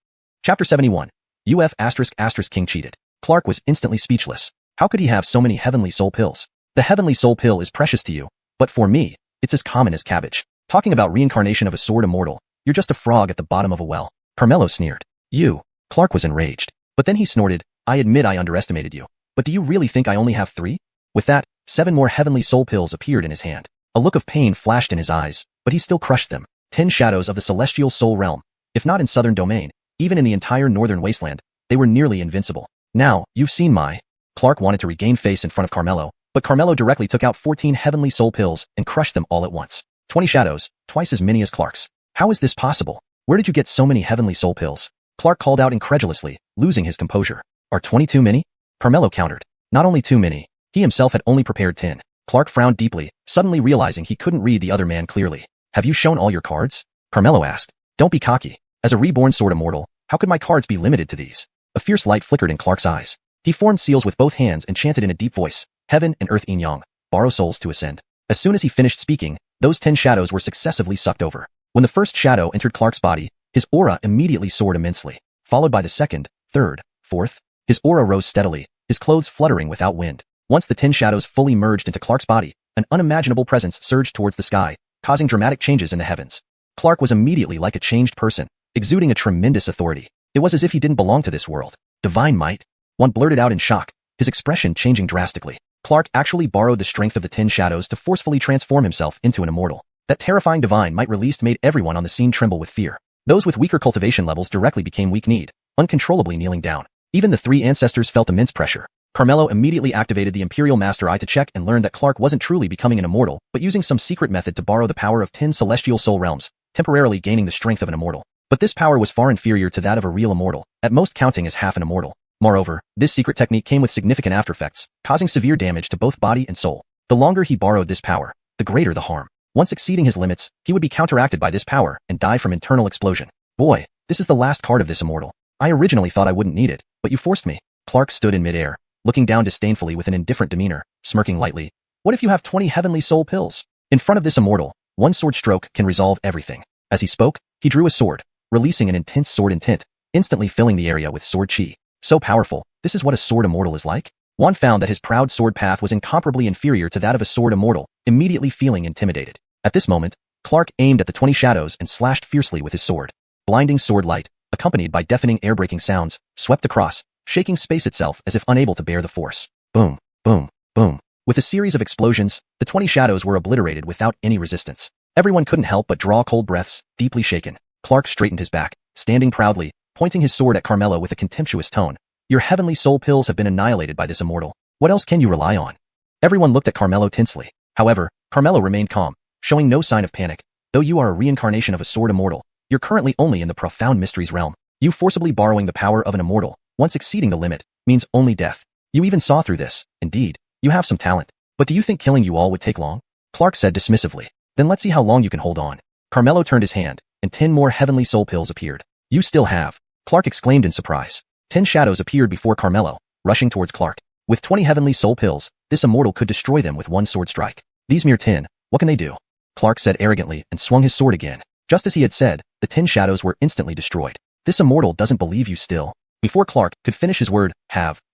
Chapter 71. King cheated. Clark was instantly speechless. How could he have so many heavenly soul pills? The heavenly soul pill is precious to you, but for me, it's as common as cabbage. Talking about reincarnation of a sword immortal, you're just a frog at the bottom of a well. Carmelo sneered. You. Clark was enraged. But then he snorted, I admit I underestimated you. But do you really think I only have 3? With that, 7 more heavenly soul pills appeared in his hand. A look of pain flashed in his eyes, but he still crushed them. 10 shadows of the celestial soul realm. If not in southern domain, even in the entire northern wasteland, they were nearly invincible. Now, you've seen my... Clark wanted to regain face in front of Carmelo, but Carmelo directly took out 14 heavenly soul pills and crushed them all at once. 20 shadows, twice as many as Clark's. How is this possible? Where did you get so many heavenly soul pills? Clark called out incredulously, losing his composure. Are 20 too many? Carmelo countered. Not only too many. He himself had only prepared 10. Clark frowned deeply, suddenly realizing he couldn't read the other man clearly. Have you shown all your cards? Carmelo asked. Don't be cocky. As a reborn sword immortal, how could my cards be limited to these? A fierce light flickered in Clark's eyes. He formed seals with both hands and chanted in a deep voice, Heaven and Earth Yin Yang, borrow souls to ascend. As soon as he finished speaking, those 10 shadows were successively sucked over. When the first shadow entered Clark's body, his aura immediately soared immensely, followed by the second, third, fourth. His aura rose steadily, his clothes fluttering without wind. Once the 10 shadows fully merged into Clark's body, an unimaginable presence surged towards the sky, causing dramatic changes in the heavens. Clark was immediately like a changed person, exuding a tremendous authority. It was as if he didn't belong to this world. Divine might? One blurted out in shock, his expression changing drastically. Clark actually borrowed the strength of the 10 shadows to forcefully transform himself into an immortal. That terrifying divine might released made everyone on the scene tremble with fear. Those with weaker cultivation levels directly became weak-kneed, uncontrollably kneeling down. Even the 3 ancestors felt immense pressure. Carmelo immediately activated the Imperial Master Eye to check and learned that Clark wasn't truly becoming an immortal, but using some secret method to borrow the power of 10 celestial soul realms, temporarily gaining the strength of an immortal. But this power was far inferior to that of a real immortal, at most counting as half an immortal. Moreover, this secret technique came with significant aftereffects, causing severe damage to both body and soul. The longer he borrowed this power, the greater the harm. Once exceeding his limits, he would be counteracted by this power and die from internal explosion. Boy, this is the last card of this immortal. I originally thought I wouldn't need it, but you forced me. Clark stood in midair, looking down disdainfully with an indifferent demeanor, smirking lightly. What if you have 20 heavenly soul pills? In front of this immortal, one sword stroke can resolve everything. As he spoke, he drew a sword, releasing an intense sword intent, instantly filling the area with sword chi. So powerful, this is what a sword immortal is like? Juan found that his proud sword path was incomparably inferior to that of a sword immortal, immediately feeling intimidated. At this moment, Clark aimed at the 20 shadows and slashed fiercely with his sword. Blinding sword light, accompanied by deafening air-breaking sounds, swept across, shaking space itself as if unable to bear the force. Boom, boom, boom. With a series of explosions, the 20 shadows were obliterated without any resistance. Everyone couldn't help but draw cold breaths, deeply shaken. Clark straightened his back, standing proudly, pointing his sword at Carmelo with a contemptuous tone. Your heavenly soul pills have been annihilated by this immortal. What else can you rely on? Everyone looked at Carmelo tensely. However, Carmelo remained calm, showing no sign of panic. Though you are a reincarnation of a sword immortal, you're currently only in the profound mysteries realm. You forcibly borrowing the power of an immortal, once exceeding the limit, means only death. You even saw through this. Indeed, you have some talent. But do you think killing you all would take long? Clark said dismissively. Then let's see how long you can hold on. Carmelo turned his hand, and 10 more heavenly soul pills appeared. You still have. Clark exclaimed in surprise. 10 shadows appeared before Carmelo, rushing towards Clark. With 20 heavenly soul pills, this immortal could destroy them with one sword strike. These mere 10, what can they do? Clark said arrogantly and swung his sword again. Just as he had said, the 10 shadows were instantly destroyed. This immortal doesn't believe you still. Before Clark could finish his word,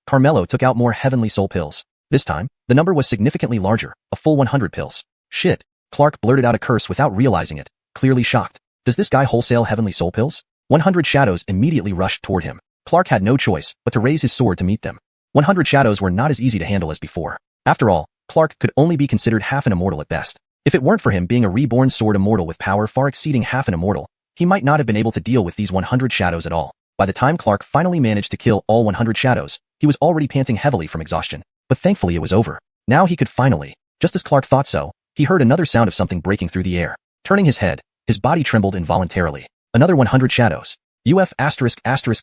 Carmelo took out more heavenly soul pills. This time, the number was significantly larger, a full 100 pills. Shit. Clark blurted out a curse without realizing it, clearly shocked. Does this guy wholesale heavenly soul pills? 100 shadows immediately rushed toward him. Clark had no choice but to raise his sword to meet them. 100 shadows were not as easy to handle as before. After all, Clark could only be considered half an immortal at best. If it weren't for him being a reborn sword immortal with power far exceeding half an immortal, he might not have been able to deal with these 100 shadows at all. By the time Clark finally managed to kill all 100 shadows, he was already panting heavily from exhaustion. But thankfully it was over. Now he could finally. Just as Clark thought so, he heard another sound of something breaking through the air. Turning his head, his body trembled involuntarily. Another 100 shadows. UF***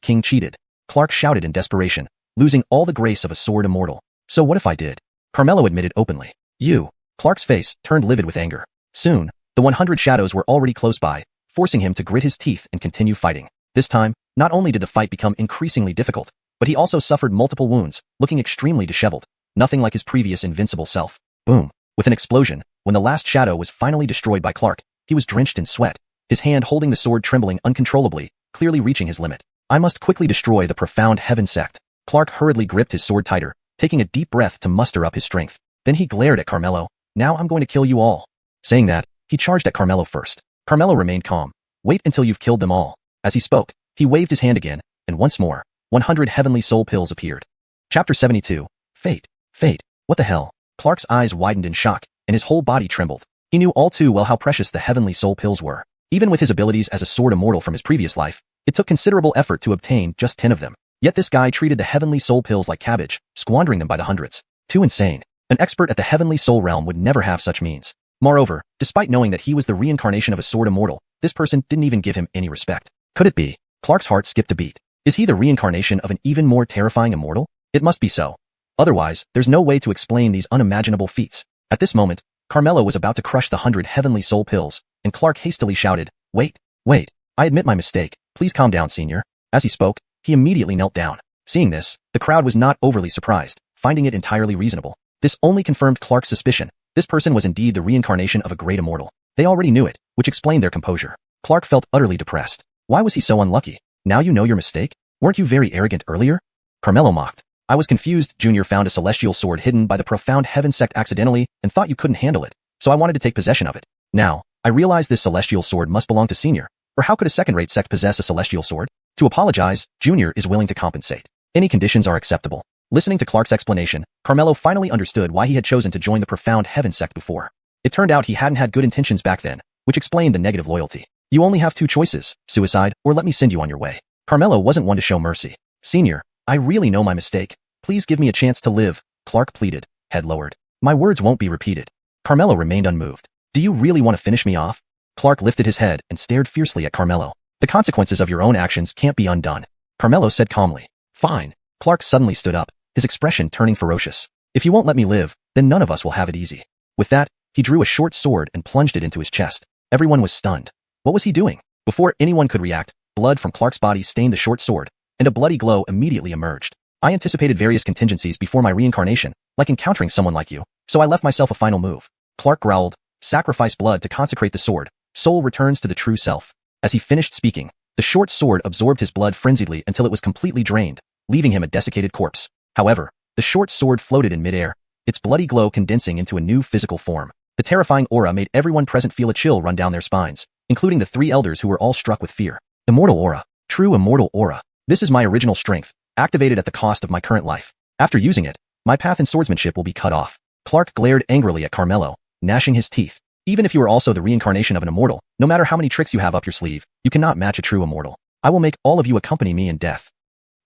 King cheated. Clark shouted in desperation, losing all the grace of a sword immortal. So what if I did? Carmelo admitted openly. You. Clark's face turned livid with anger. Soon, the 100 shadows were already close by, forcing him to grit his teeth and continue fighting. This time, not only did the fight become increasingly difficult, but he also suffered multiple wounds, looking extremely disheveled. Nothing like his previous invincible self. Boom. With an explosion, when the last shadow was finally destroyed by Clark, he was drenched in sweat, his hand holding the sword trembling uncontrollably, clearly reaching his limit. I must quickly destroy the profound heaven sect. Clark hurriedly gripped his sword tighter, taking a deep breath to muster up his strength. Then he glared at Carmelo. Now I'm going to kill you all. Saying that, he charged at Carmelo first. Carmelo remained calm. Wait until you've killed them all. As he spoke, he waved his hand again, and once more, 100 heavenly soul pills appeared. Chapter 72. Fate. Fate. What the hell? Clark's eyes widened in shock, and his whole body trembled. He knew all too well how precious the heavenly soul pills were. Even with his abilities as a sword immortal from his previous life, it took considerable effort to obtain just 10 of them. Yet this guy treated the heavenly soul pills like cabbage, squandering them by the hundreds. Too insane. An expert at the heavenly soul realm would never have such means. Moreover, despite knowing that he was the reincarnation of a sword immortal, this person didn't even give him any respect. Could it be? Clark's heart skipped a beat. Is he the reincarnation of an even more terrifying immortal? It must be so. Otherwise, there's no way to explain these unimaginable feats. At this moment, Carmelo was about to crush the 100 heavenly soul pills, and Clark hastily shouted, Wait, I admit my mistake. Please calm down, senior. As he spoke, he immediately knelt down. Seeing this, the crowd was not overly surprised, finding it entirely reasonable. This only confirmed Clark's suspicion. This person was indeed the reincarnation of a great immortal. They already knew it, which explained their composure. Clark felt utterly depressed. Why was he so unlucky? Now you know your mistake? Weren't you very arrogant earlier? Carmelo mocked. I was confused. Junior found a celestial sword hidden by the profound heaven sect accidentally and thought you couldn't handle it, so I wanted to take possession of it. Now, I realize this celestial sword must belong to Senior, or how could a second-rate sect possess a celestial sword? To apologize, Junior is willing to compensate. Any conditions are acceptable. Listening to Clark's explanation, Carmelo finally understood why he had chosen to join the profound heaven sect before. It turned out he hadn't had good intentions back then, which explained the negative loyalty. You only have two choices, suicide, or let me send you on your way. Carmelo wasn't one to show mercy. Senior, I really know my mistake. Please give me a chance to live, Clark pleaded, head lowered. My words won't be repeated. Carmelo remained unmoved. Do you really want to finish me off? Clark lifted his head and stared fiercely at Carmelo. The consequences of your own actions can't be undone. Carmelo said calmly. Fine. Clark suddenly stood up, his expression turning ferocious. If you won't let me live, then none of us will have it easy. With that, he drew a short sword and plunged it into his chest. Everyone was stunned. What was he doing? Before anyone could react, blood from Clark's body stained the short sword, and a bloody glow immediately emerged. I anticipated various contingencies before my reincarnation, like encountering someone like you, so I left myself a final move. Clark growled, sacrifice blood to consecrate the sword. Soul returns to the true self. As he finished speaking, the short sword absorbed his blood frenziedly until it was completely drained, leaving him a desiccated corpse. However, the short sword floated in midair, its bloody glow condensing into a new physical form. The terrifying aura made everyone present feel a chill run down their spines, including the three elders who were all struck with fear. Immortal aura. True immortal aura. This is my original strength, activated at the cost of my current life. After using it, my path in swordsmanship will be cut off. Clark glared angrily at Carmelo, gnashing his teeth. Even if you are also the reincarnation of an immortal, no matter how many tricks you have up your sleeve, you cannot match a true immortal. I will make all of you accompany me in death.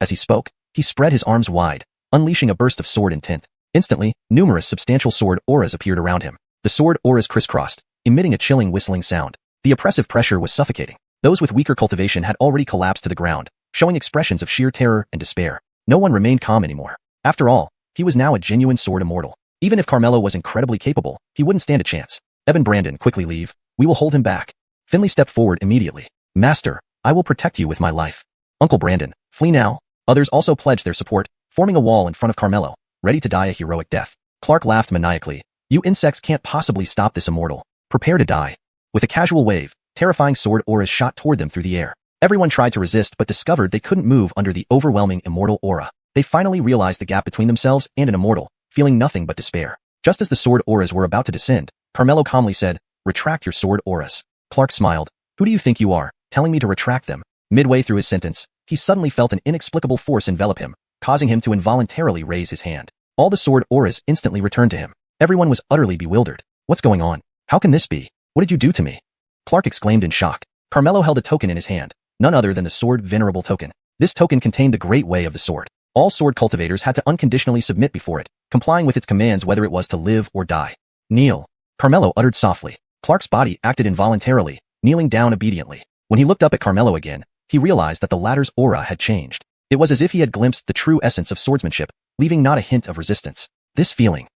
As he spoke, he spread his arms wide, unleashing a burst of sword intent. Instantly, numerous substantial sword auras appeared around him. The sword auras crisscrossed, emitting a chilling whistling sound. The oppressive pressure was suffocating. Those with weaker cultivation had already collapsed to the ground, showing expressions of sheer terror and despair. No one remained calm anymore. After all, he was now a genuine sword immortal. Even if Carmelo was incredibly capable, he wouldn't stand a chance. Eben Brandon, quickly leave. We will hold him back. Finley stepped forward immediately. Master, I will protect you with my life. Uncle Brandon, flee now. Others also pledged their support, forming a wall in front of Carmelo, ready to die a heroic death. Clark laughed maniacally. You insects can't possibly stop this immortal. Prepare to die. With a casual wave, terrifying sword auras shot toward them through the air. Everyone tried to resist but discovered they couldn't move under the overwhelming immortal aura. They finally realized the gap between themselves and an immortal, feeling nothing but despair. Just as the sword auras were about to descend, Carmelo calmly said, retract your sword auras. Clark smiled. Who do you think you are, telling me to retract them? Midway through his sentence, he suddenly felt an inexplicable force envelop him, causing him to involuntarily raise his hand. All the sword auras instantly returned to him. Everyone was utterly bewildered. What's going on? How can this be? What did you do to me? Clark exclaimed in shock. Carmelo held a token in his hand, none other than the sword venerable token. This token contained the great way of the sword. All sword cultivators had to unconditionally submit before it, complying with its commands whether it was to live or die. Kneel. Carmelo uttered softly. Clark's body acted involuntarily, kneeling down obediently. When he looked up at Carmelo again, he realized that the latter's aura had changed. It was as if he had glimpsed the true essence of swordsmanship, leaving not a hint of resistance. This feeling.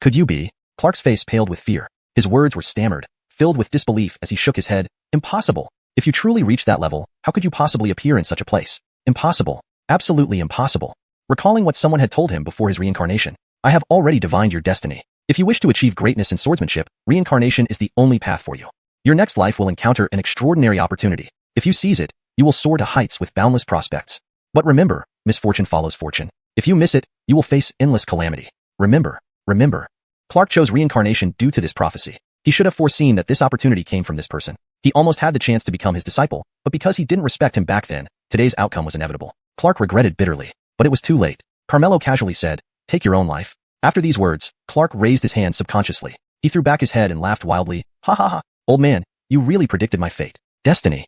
Could you be? Clark's face paled with fear. His words were stammered, filled with disbelief as he shook his head. Impossible. If you truly reached that level, how could you possibly appear in such a place? Impossible. Absolutely impossible. Recalling what someone had told him before his reincarnation, I have already divined your destiny. If you wish to achieve greatness in swordsmanship, reincarnation is the only path for you. Your next life will encounter an extraordinary opportunity. If you seize it, you will soar to heights with boundless prospects. But remember, misfortune follows fortune. If you miss it, you will face endless calamity. Remember. Clark chose reincarnation due to this prophecy. He should have foreseen that this opportunity came from this person. He almost had the chance to become his disciple, but because he didn't respect him back then, today's outcome was inevitable. Clark regretted bitterly, but it was too late. Carmelo casually said, take your own life. After these words, Clark raised his hand subconsciously. He threw back his head and laughed wildly. Ha ha ha, old man, you really predicted my fate. Destiny.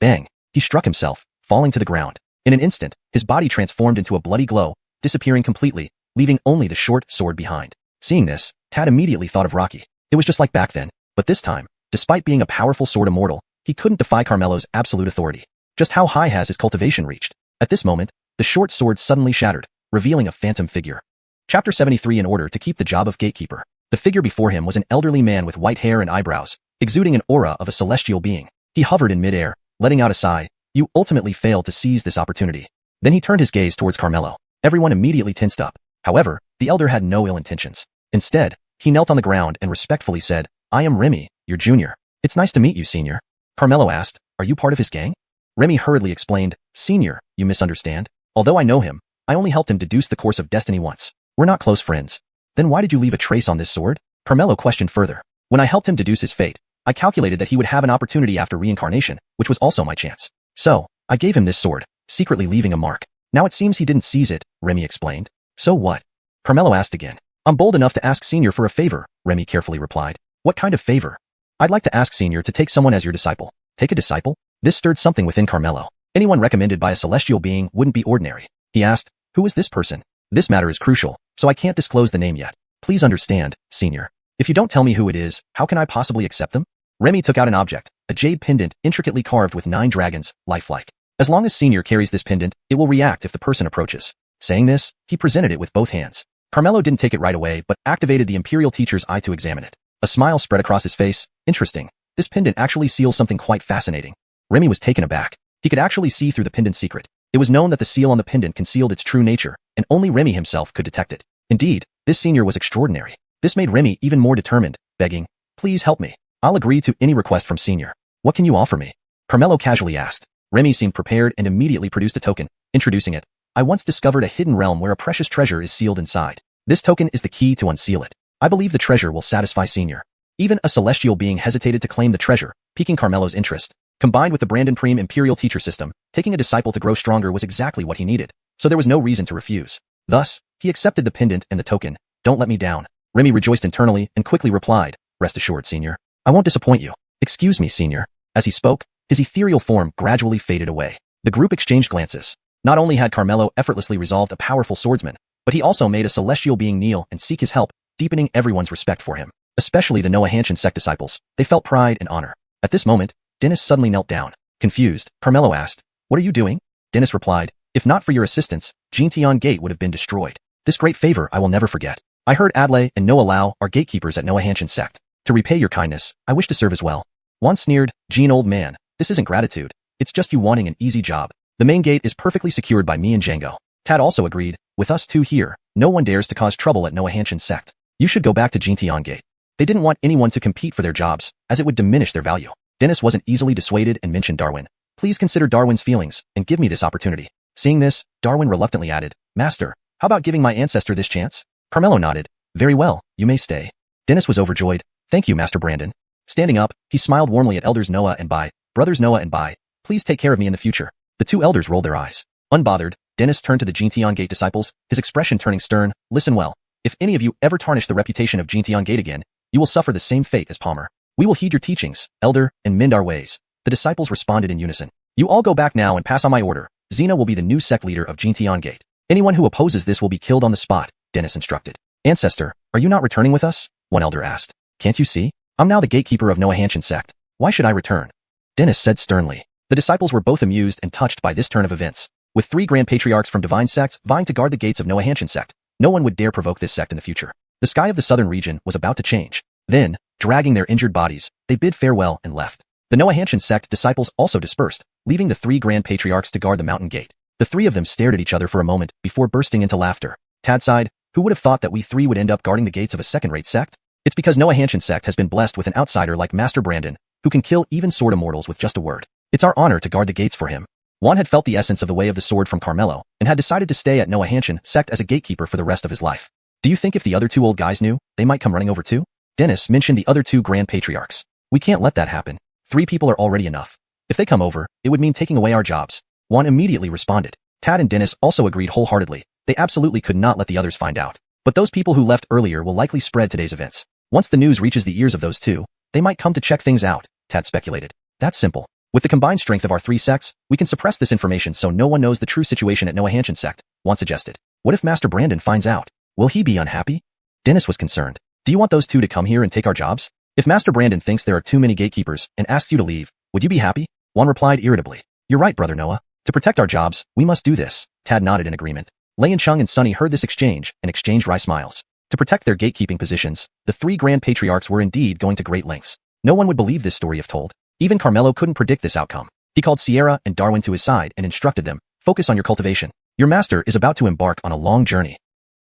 Bang. He struck himself, falling to the ground. In an instant, his body transformed into a bloody glow, disappearing completely, leaving only the short sword behind. Seeing this, Tad immediately thought of Rocky. It was just like back then, but this time, despite being a powerful sword immortal, he couldn't defy Carmelo's absolute authority. Just how high has his cultivation reached? At this moment, the short sword suddenly shattered, revealing a phantom figure. Chapter 73. In order to keep the job of gatekeeper, the figure before him was an elderly man with white hair and eyebrows, exuding an aura of a celestial being. He hovered in midair, letting out a sigh. You ultimately failed to seize this opportunity. Then he turned his gaze towards Carmelo. Everyone immediately tensed up. However, the elder had no ill intentions. Instead, he knelt on the ground and respectfully said, I am Remy, your junior. It's nice to meet you, senior. Carmelo asked, are you part of his gang? Remy hurriedly explained, senior, you misunderstand. Although I know him, I only helped him deduce the course of destiny once. We're not close friends. Then why did you leave a trace on this sword? Carmelo questioned further. When I helped him deduce his fate, I calculated that he would have an opportunity after reincarnation, which was also my chance. So, I gave him this sword, secretly leaving a mark. Now it seems he didn't seize it, Remy explained. So what? Carmelo asked again. I'm bold enough to ask Senior for a favor, Remy carefully replied. What kind of favor? I'd like to ask Senior to take someone as your disciple. Take a disciple? This stirred something within Carmelo. Anyone recommended by a celestial being wouldn't be ordinary. He asked, who is this person? This matter is crucial, so I can't disclose the name yet. Please understand, Senior. If you don't tell me who it is, how can I possibly accept them? Remy took out an object, a jade pendant intricately carved with 9 dragons, lifelike. As long as Senior carries this pendant, it will react if the person approaches. Saying this, he presented it with both hands. Carmelo didn't take it right away but activated the Imperial Teacher's eye to examine it. A smile spread across his face. Interesting. This pendant actually seals something quite fascinating. Remy was taken aback. He could actually see through the pendant's secret. It was known that the seal on the pendant concealed its true nature, and only Remy himself could detect it. Indeed, this Senior was extraordinary. This made Remy even more determined, begging, please help me. I'll agree to any request from Senior. What can you offer me? Carmelo casually asked. Remy seemed prepared and immediately produced a token, introducing it. I once discovered a hidden realm where a precious treasure is sealed inside. This token is the key to unseal it. I believe the treasure will satisfy Senior. Even a celestial being hesitated to claim the treasure, piquing Carmelo's interest. Combined with the Brandon Prime Imperial Teacher system, taking a disciple to grow stronger was exactly what he needed, so there was no reason to refuse. Thus, he accepted the pendant and the token. Don't let me down. Remy rejoiced internally and quickly replied, rest assured, Senior. I won't disappoint you. Excuse me, Senior. As he spoke, his ethereal form gradually faded away. The group exchanged glances. Not only had Carmelo effortlessly resolved a powerful swordsman, but he also made a celestial being kneel and seek his help, deepening everyone's respect for him. Especially the Noahanshan sect disciples. They felt pride and honor. At this moment, Dennis suddenly knelt down. Confused, Carmelo asked, what are you doing? Dennis replied, if not for your assistance, Xianxia Gate would have been destroyed. This great favor I will never forget. I heard Adlai and Noah Lau are gatekeepers at Noahanshan sect. To repay your kindness, I wish to serve as well. Juan sneered, Jean, old man, this isn't gratitude. It's just you wanting an easy job. The main gate is perfectly secured by me and Django. Tad also agreed, with us two here, no one dares to cause trouble at Noahanshan sect. You should go back to Xianxia Gate. They didn't want anyone to compete for their jobs, as it would diminish their value. Dennis wasn't easily dissuaded and mentioned Darwin. Please consider Darwin's feelings, and give me this opportunity. Seeing this, Darwin reluctantly added, Master, how about giving my ancestor this chance? Carmelo nodded. Very well, you may stay. Dennis was overjoyed. Thank you, Master Brandon. Standing up, he smiled warmly at elders Noah and Bai. Brothers Noah and Bai, please take care of me in the future. The two elders rolled their eyes. Unbothered, Dennis turned to the Jintian Gate disciples, his expression turning stern. Listen well. If any of you ever tarnish the reputation of Jintian Gate again, you will suffer the same fate as Palmer. We will heed your teachings, elder, and mend our ways. The disciples responded in unison. You all go back now and pass on my order. Xena will be the new sect leader of Jintian Gate. Anyone who opposes this will be killed on the spot, Dennis instructed. Ancestor, are you not returning with us? One elder asked. Can't you see? I'm now the gatekeeper of Xianxia sect. Why should I return? Dennis said sternly. The disciples were both amused and touched by this turn of events. With 3 grand patriarchs from divine sects vying to guard the gates of Xianxia sect, no one would dare provoke this sect in the future. The sky of the southern region was about to change. Then, dragging their injured bodies, they bid farewell and left. The Xianxia sect disciples also dispersed, leaving the 3 grand patriarchs to guard the mountain gate. The 3 of them stared at each other for a moment before bursting into laughter. Tad sighed. Who would have thought that we 3 would end up guarding the gates of a second-rate sect? It's because Xianxia sect has been blessed with an outsider like Master Brandon, who can kill even sword immortals with just a word. It's our honor to guard the gates for him. Juan had felt the essence of the way of the sword from Carmelo, and had decided to stay at Xianxia sect as a gatekeeper for the rest of his life. Do you think if the other 2 old guys knew, they might come running over too? Dennis mentioned the other 2 grand patriarchs. We can't let that happen. 3 people are already enough. If they come over, it would mean taking away our jobs. Juan immediately responded. Tad and Dennis also agreed wholeheartedly. They absolutely could not let the others find out. But those people who left earlier will likely spread today's events. Once the news reaches the ears of those 2, they might come to check things out, Tad speculated. That's simple. With the combined strength of our 3 sects, we can suppress this information so no one knows the true situation at Xianxia sect, Juan suggested. What if Master Brandon finds out? Will he be unhappy? Dennis was concerned. Do you want those 2 to come here and take our jobs? If Master Brandon thinks there are too many gatekeepers and asks you to leave, would you be happy? Juan replied irritably. You're right, Brother Noah. To protect our jobs, we must do this. Tad nodded in agreement. Lei Chung and Sunny heard this exchange and exchanged wry smiles. To protect their gatekeeping positions, the 3 grand patriarchs were indeed going to great lengths. No one would believe this story if told. Even Carmelo couldn't predict this outcome. He called Sierra and Darwin to his side and instructed them, focus on your cultivation. Your master is about to embark on a long journey.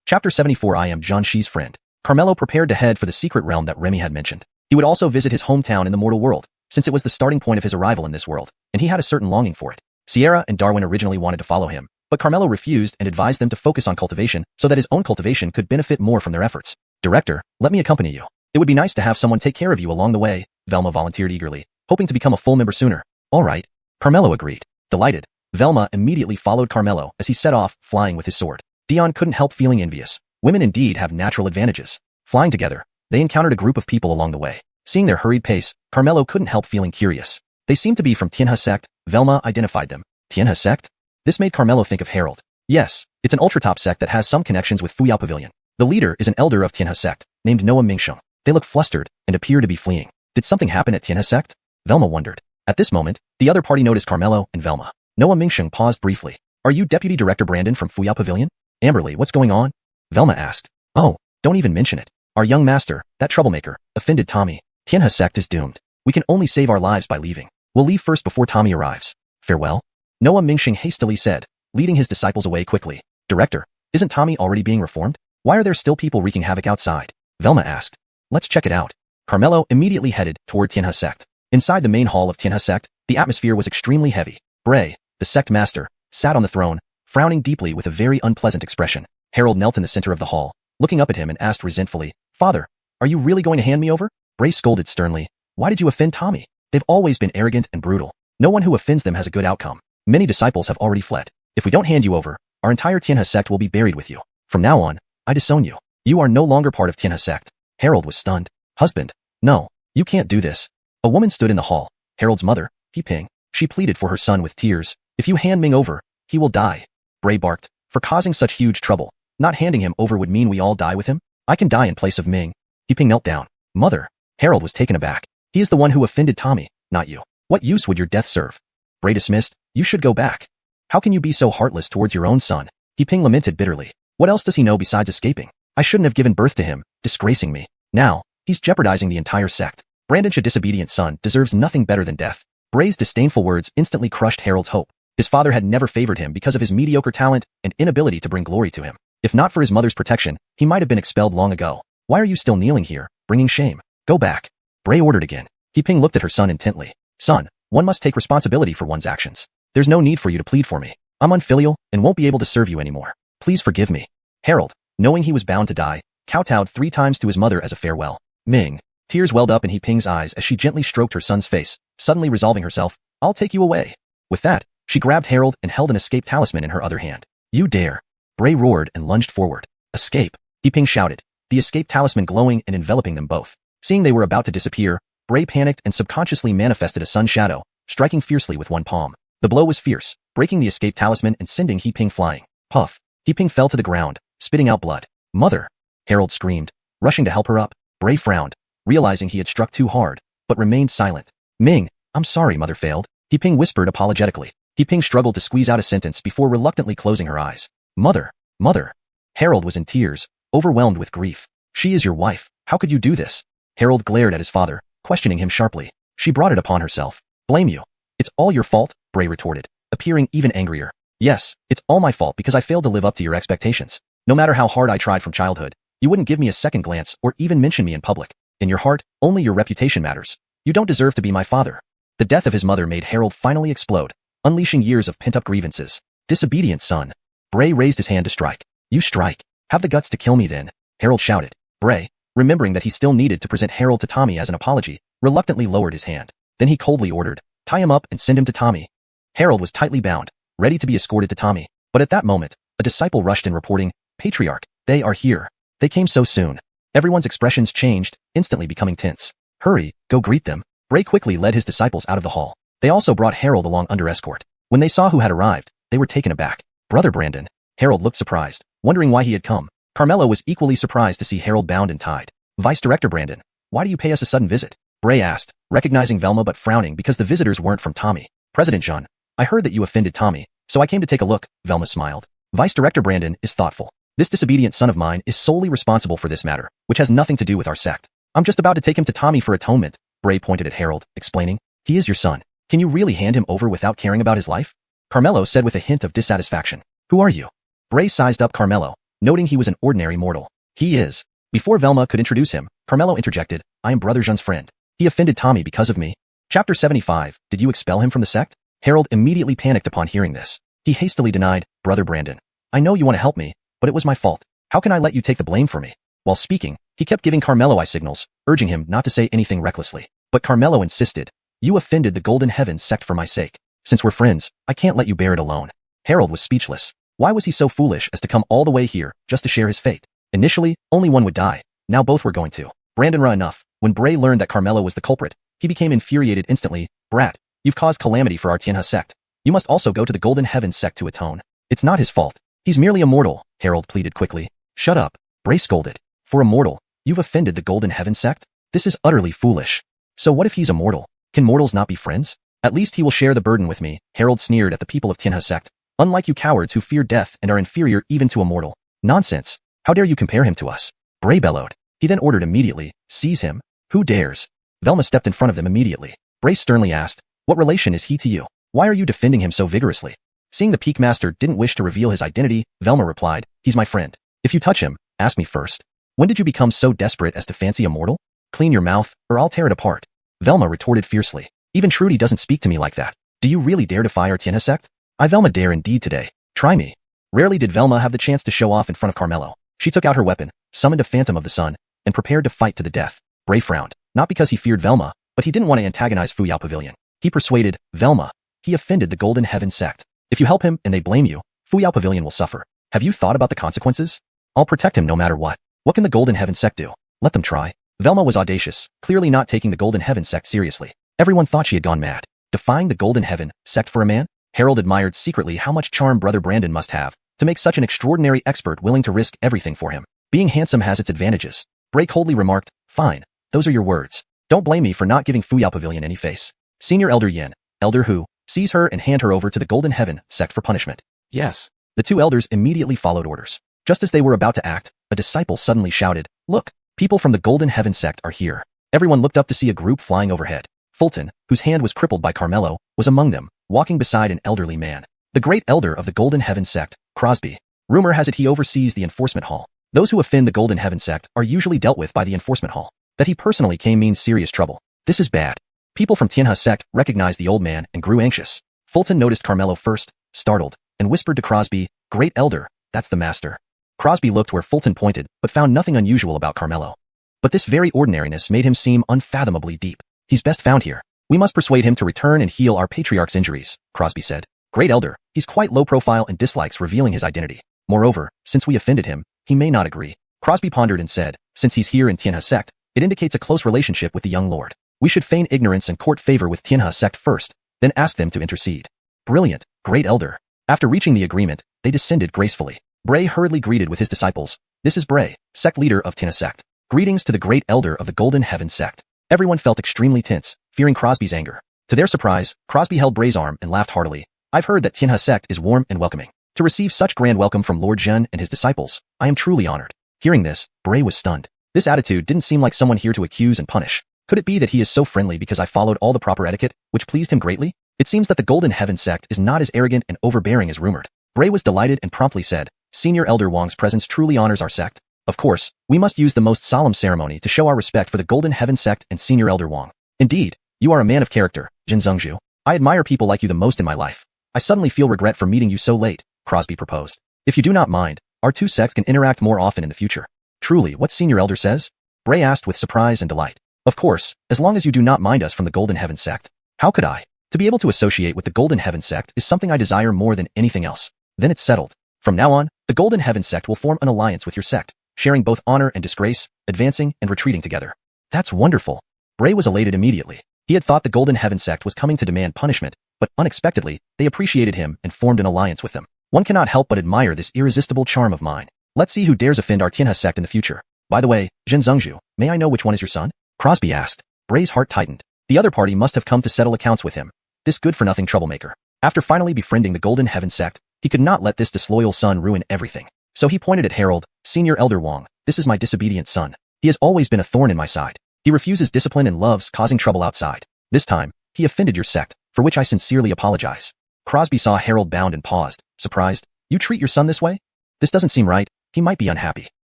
Chapter 74. I am Xianxi's friend. Carmelo prepared to head for the secret realm that Remy had mentioned. He would also visit his hometown in the mortal world, since it was the starting point of his arrival in this world, and he had a certain longing for it. Sierra and Darwin originally wanted to follow him, but Carmelo refused and advised them to focus on cultivation so that his own cultivation could benefit more from their efforts. Director, let me accompany you. It would be nice to have someone take care of you along the way, Velma volunteered eagerly, hoping to become a full member sooner. All right. Carmelo agreed. Delighted, Velma immediately followed Carmelo as he set off, flying with his sword. Dion couldn't help feeling envious. Women indeed have natural advantages. Flying together, they encountered a group of people along the way. Seeing their hurried pace, Carmelo couldn't help feeling curious. They seemed to be from Tianhe sect. Velma identified them. Tianhe sect? This made Carmelo think of Harold. Yes, it's an ultratop sect that has some connections with Fuyao Pavilion. The leader is an elder of Tianhe sect, named Noah Mingsheng. They look flustered and appear to be fleeing. Did something happen at Tianhe sect? Velma wondered. At this moment, the other party noticed Carmelo and Velma. Noah Mingsheng paused briefly. Are you Deputy Director Brandon from Fuyao Pavilion? Amberly, what's going on? Velma asked. Oh, don't even mention it. Our young master, that troublemaker, offended Tommy. Tianhe sect is doomed. We can only save our lives by leaving. We'll leave first before Tommy arrives. Farewell. Noah Mingsheng hastily said, leading his disciples away quickly. Director, isn't Tommy already being reformed? Why are there still people wreaking havoc outside? Velma asked. Let's check it out. Carmelo immediately headed toward Tianhe sect. Inside the main hall of Tianhe sect, the atmosphere was extremely heavy. Bray, the sect master, sat on the throne, frowning deeply with a very unpleasant expression. Harold knelt in the center of the hall, looking up at him and asked resentfully, Father, are you really going to hand me over? Bray scolded sternly. Why did you offend Tommy? They've always been arrogant and brutal. No one who offends them has a good outcome. Many disciples have already fled. If we don't hand you over, our entire Tianhe sect will be buried with you. From now on, I disown you. You are no longer part of Tianhe sect. Harold was stunned. Husband, no, you can't do this. A woman stood in the hall. Harold's mother, Ping. She pleaded for her son with tears. If you hand Ming over, he will die. Bray barked. For causing such huge trouble, not handing him over would mean we all die with him? I can die in place of Ming. Ping knelt down. Mother. Harold was taken aback. He is the one who offended Tommy, not you. What use would your death serve? Bray dismissed. You should go back. How can you be so heartless towards your own son? Ping lamented bitterly. What else does he know besides escaping? I shouldn't have given birth to him, disgracing me. Now, he's jeopardizing the entire sect. Brandon's disobedient son deserves nothing better than death. Bray's disdainful words instantly crushed Harold's hope. His father had never favored him because of his mediocre talent and inability to bring glory to him. If not for his mother's protection, he might have been expelled long ago. Why are you still kneeling here, bringing shame? Go back. Bray ordered again. Ping looked at her son intently. Son, one must take responsibility for one's actions. There's no need for you to plead for me. I'm unfilial and won't be able to serve you anymore. Please forgive me. Harold, knowing he was bound to die, kowtowed 3 times to his mother as a farewell. Ming. Tears welled up in He Ping's eyes as she gently stroked her son's face, suddenly resolving herself. I'll take you away. With that, she grabbed Harold and held an escape talisman in her other hand. You dare. Bray roared and lunged forward. Escape. He Ping shouted, the escape talisman glowing and enveloping them both. Seeing they were about to disappear, Bray panicked and subconsciously manifested a sun shadow, striking fiercely with one palm. The blow was fierce, breaking the escape talisman and sending He Ping flying. Puff. He Ping fell to the ground, spitting out blood. Mother! Harold screamed, rushing to help her up. Bray frowned, realizing he had struck too hard, but remained silent. Ming, I'm sorry, Mother failed. He Ping whispered apologetically. He Ping struggled to squeeze out a sentence before reluctantly closing her eyes. Mother! Mother! Harold was in tears, overwhelmed with grief. She is your wife. How could you do this? Harold glared at his father, questioning him sharply. She brought it upon herself. Blame you. It's all your fault, Bray retorted, appearing even angrier. Yes, it's all my fault because I failed to live up to your expectations. No matter how hard I tried from childhood, you wouldn't give me a second glance or even mention me in public. In your heart, only your reputation matters. You don't deserve to be my father. The death of his mother made Harold finally explode, unleashing years of pent-up grievances. Disobedient son. Bray raised his hand to strike. You strike. Have the guts to kill me then, Harold shouted. Bray, remembering that he still needed to present Harold to Tommy as an apology, reluctantly lowered his hand. Then he coldly ordered, tie him up and send him to Tommy. Harold was tightly bound, ready to be escorted to Tommy. But at that moment, a disciple rushed in reporting, Patriarch, they are here. They came so soon. Everyone's expressions changed, instantly becoming tense. Hurry, go greet them. Bray quickly led his disciples out of the hall. They also brought Harold along under escort. When they saw who had arrived, they were taken aback. Brother Brandon. Harold looked surprised, wondering why he had come. Carmelo was equally surprised to see Harold bound and tied. Vice Director Brandon, why do you pay us a sudden visit? Bray asked, recognizing Velma but frowning because the visitors weren't from Tommy. President Jean, I heard that you offended Tommy, so I came to take a look, Velma smiled. Vice Director Brandon is thoughtful. This disobedient son of mine is solely responsible for this matter, which has nothing to do with our sect. I'm just about to take him to Tommy for atonement, Bray pointed at Harold, explaining. He is your son. Can you really hand him over without caring about his life? Carmelo said with a hint of dissatisfaction. Who are you? Bray sized up Carmelo, noting he was an ordinary mortal. He is. Before Velma could introduce him, Carmelo interjected, I am Brother Jean's friend. He offended Tommy because of me. Chapter 75, did you expel him from the sect? Harold immediately panicked upon hearing this. He hastily denied, Brother Brandon. I know you want to help me, but it was my fault. How can I let you take the blame for me? While speaking, he kept giving Carmelo eye signals, urging him not to say anything recklessly. But Carmelo insisted. You offended the Golden Heavens sect for my sake. Since we're friends, I can't let you bear it alone. Harold was speechless. Why was he so foolish as to come all the way here just to share his fate? Initially, only one would die. Now both were going to. Brandon raw enough. When Bray learned that Carmelo was the culprit, he became infuriated instantly. Brat, you've caused calamity for our Tianhe sect. You must also go to the Golden Heavens sect to atone. It's not his fault. He's merely a mortal, Harold pleaded quickly. Shut up, Bray scolded. For a mortal, you've offended the Golden Heavens sect? This is utterly foolish. So what if he's a mortal? Can mortals not be friends? At least he will share the burden with me, Harold sneered at the people of Tianhe sect. Unlike you cowards who fear death and are inferior even to a mortal. Nonsense. How dare you compare him to us? Bray bellowed. He then ordered immediately, seize him. Who dares? Velma stepped in front of them immediately. Bray sternly asked, what relation is he to you? Why are you defending him so vigorously? Seeing the Peak Master didn't wish to reveal his identity, Velma replied, he's my friend. If you touch him, ask me first. When did you become so desperate as to fancy a mortal? Clean your mouth, or I'll tear it apart. Velma retorted fiercely. Even Trudy doesn't speak to me like that. Do you really dare defy our Tianhe sect? I Velma dare indeed today. Try me. Rarely did Velma have the chance to show off in front of Carmelo. She took out her weapon, summoned a phantom of the sun, and prepared to fight to the death. Bray frowned, not because he feared Velma, but he didn't want to antagonize Fuyao Pavilion. He persuaded, Velma. He offended the Golden Heaven sect. If you help him and they blame you, Fuyao Pavilion will suffer. Have you thought about the consequences? I'll protect him no matter what. What can the Golden Heaven sect do? Let them try. Velma was audacious, clearly not taking the Golden Heaven sect seriously. Everyone thought she had gone mad. Defying the Golden Heaven sect for a man? Harold admired secretly how much charm Brother Brandon must have to make such an extraordinary expert willing to risk everything for him. Being handsome has its advantages. Bray coldly remarked, fine, those are your words. Don't blame me for not giving Fuyao Pavilion any face. Senior Elder Yin, Elder Hu, seize her and hand her over to the Golden Heaven sect for punishment. Yes. The two elders immediately followed orders. Just as they were about to act, a disciple suddenly shouted, look, people from the Golden Heaven sect are here. Everyone looked up to see a group flying overhead. Fulton, whose hand was crippled by Carmelo, was among them, walking beside an elderly man. The great elder of the Golden Heaven sect, Crosby. Rumor has it he oversees the enforcement hall. Those who offend the Golden Heaven sect are usually dealt with by the enforcement hall. That he personally came means serious trouble. This is bad. People from Tianhe sect recognized the old man and grew anxious. Fulton noticed Carmelo first, startled, and whispered to Crosby, Great Elder, that's the master. Crosby looked where Fulton pointed, but found nothing unusual about Carmelo. But this very ordinariness made him seem unfathomably deep. He's best found here. We must persuade him to return and heal our patriarch's injuries, Crosby said. Great Elder, he's quite low profile and dislikes revealing his identity. Moreover, since we offended him, he may not agree. Crosby pondered and said, since he's here in Tianhe sect, it indicates a close relationship with the young lord. We should feign ignorance and court favor with Tianhe sect first, then ask them to intercede. Brilliant, Great Elder. After reaching the agreement, they descended gracefully. Bray hurriedly greeted with his disciples. This is Bray, sect leader of Tianhe sect. Greetings to the Great Elder of the Golden Heaven sect. Everyone felt extremely tense, fearing Crosby's anger. To their surprise, Crosby held Bray's arm and laughed heartily. I've heard that Tianhe sect is warm and welcoming. To receive such grand welcome from Lord Zhen and his disciples, I am truly honored. Hearing this, Bray was stunned. This attitude didn't seem like someone here to accuse and punish. Could it be that he is so friendly because I followed all the proper etiquette, which pleased him greatly? It seems that the Golden Heaven sect is not as arrogant and overbearing as rumored. Bray was delighted and promptly said, Senior Elder Wang's presence truly honors our sect. Of course, we must use the most solemn ceremony to show our respect for the Golden Heaven sect and Senior Elder Wang. Indeed, you are a man of character, Jin Zhengzhu. I admire people like you the most in my life. I suddenly feel regret for meeting you so late, Crosby proposed. If you do not mind, our two sects can interact more often in the future. Truly, what Senior Elder says? Bray asked with surprise and delight. Of course, as long as you do not mind us from the Golden Heaven sect. How could I? To be able to associate with the Golden Heaven sect is something I desire more than anything else. Then it's settled. From now on, the Golden Heaven sect will form an alliance with your sect, sharing both honor and disgrace, advancing and retreating together. That's wonderful. Bray was elated immediately. He had thought the Golden Heaven sect was coming to demand punishment, but unexpectedly, they appreciated him and formed an alliance with him. One cannot help but admire this irresistible charm of mine. Let's see who dares offend our Tianhe sect in the future. By the way, Jin Zhengzhu, may I know which one is your son? Crosby asked. Bray's heart tightened. The other party must have come to settle accounts with him. This good-for-nothing troublemaker. After finally befriending the Golden Heaven sect, he could not let this disloyal son ruin everything. So he pointed at Harold, Senior Elder Wang. This is my disobedient son. He has always been a thorn in my side. He refuses discipline and loves causing trouble outside. This time, he offended your sect, for which I sincerely apologize. Crosby saw Harold bound and paused, surprised. You treat your son this way? This doesn't seem right. He might be unhappy.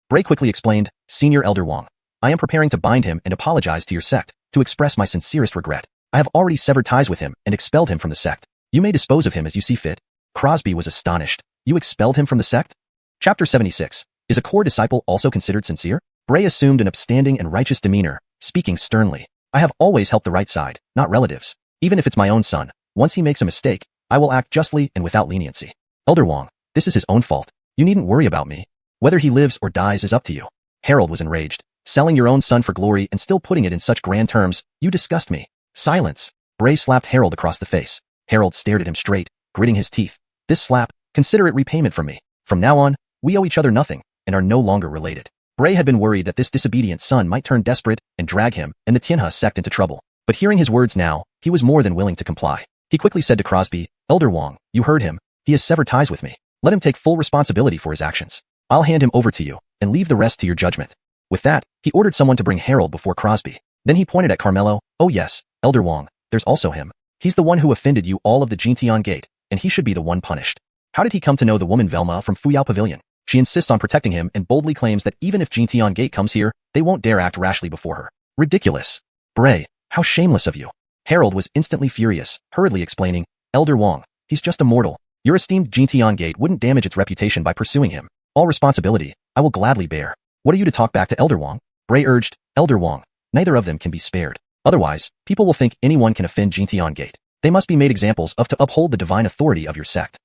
Bray quickly explained, Senior Elder Wang. I am preparing to bind him and apologize to your sect, to express my sincerest regret. I have already severed ties with him and expelled him from the sect. You may dispose of him as you see fit. Crosby was astonished. You expelled him from the sect? Chapter 76. Is a core disciple also considered sincere? Bray assumed an upstanding and righteous demeanor, speaking sternly. I have always helped the right side, not relatives. Even if it's my own son, once he makes a mistake, I will act justly and without leniency. Elder Wang, this is his own fault. You needn't worry about me. Whether he lives or dies is up to you. Harold was enraged. Selling your own son for glory and still putting it in such grand terms, you disgust me. Silence. Bray slapped Harold across the face. Harold stared at him straight, gritting his teeth. This slap, consider it repayment from me. From now on, we owe each other nothing, and are no longer related. Bray had been worried that this disobedient son might turn desperate and drag him and the Tianhe sect into trouble. But hearing his words now, he was more than willing to comply. He quickly said to Crosby, Elder Wang, you heard him. He has severed ties with me. Let him take full responsibility for his actions. I'll hand him over to you, and leave the rest to your judgment. With that, he ordered someone to bring Harold before Crosby. Then he pointed at Carmelo. Oh yes, Elder Wang, there's also him. He's the one who offended you all of the Jintian Gate, and he should be the one punished. How did he come to know the woman Velma from Fuyao Pavilion? She insists on protecting him and boldly claims that even if Jintian Gate comes here, they won't dare act rashly before her. Ridiculous. Bray, how shameless of you. Harold was instantly furious, hurriedly explaining, Elder Wang, he's just a mortal. Your esteemed Jintian Gate wouldn't damage its reputation by pursuing him. All responsibility, I will gladly bear. What are you to talk back to Elder Wang? Bray urged, Elder Wang, neither of them can be spared. Otherwise, people will think anyone can offend Jintian Gate. They must be made examples of to uphold the divine authority of your sect.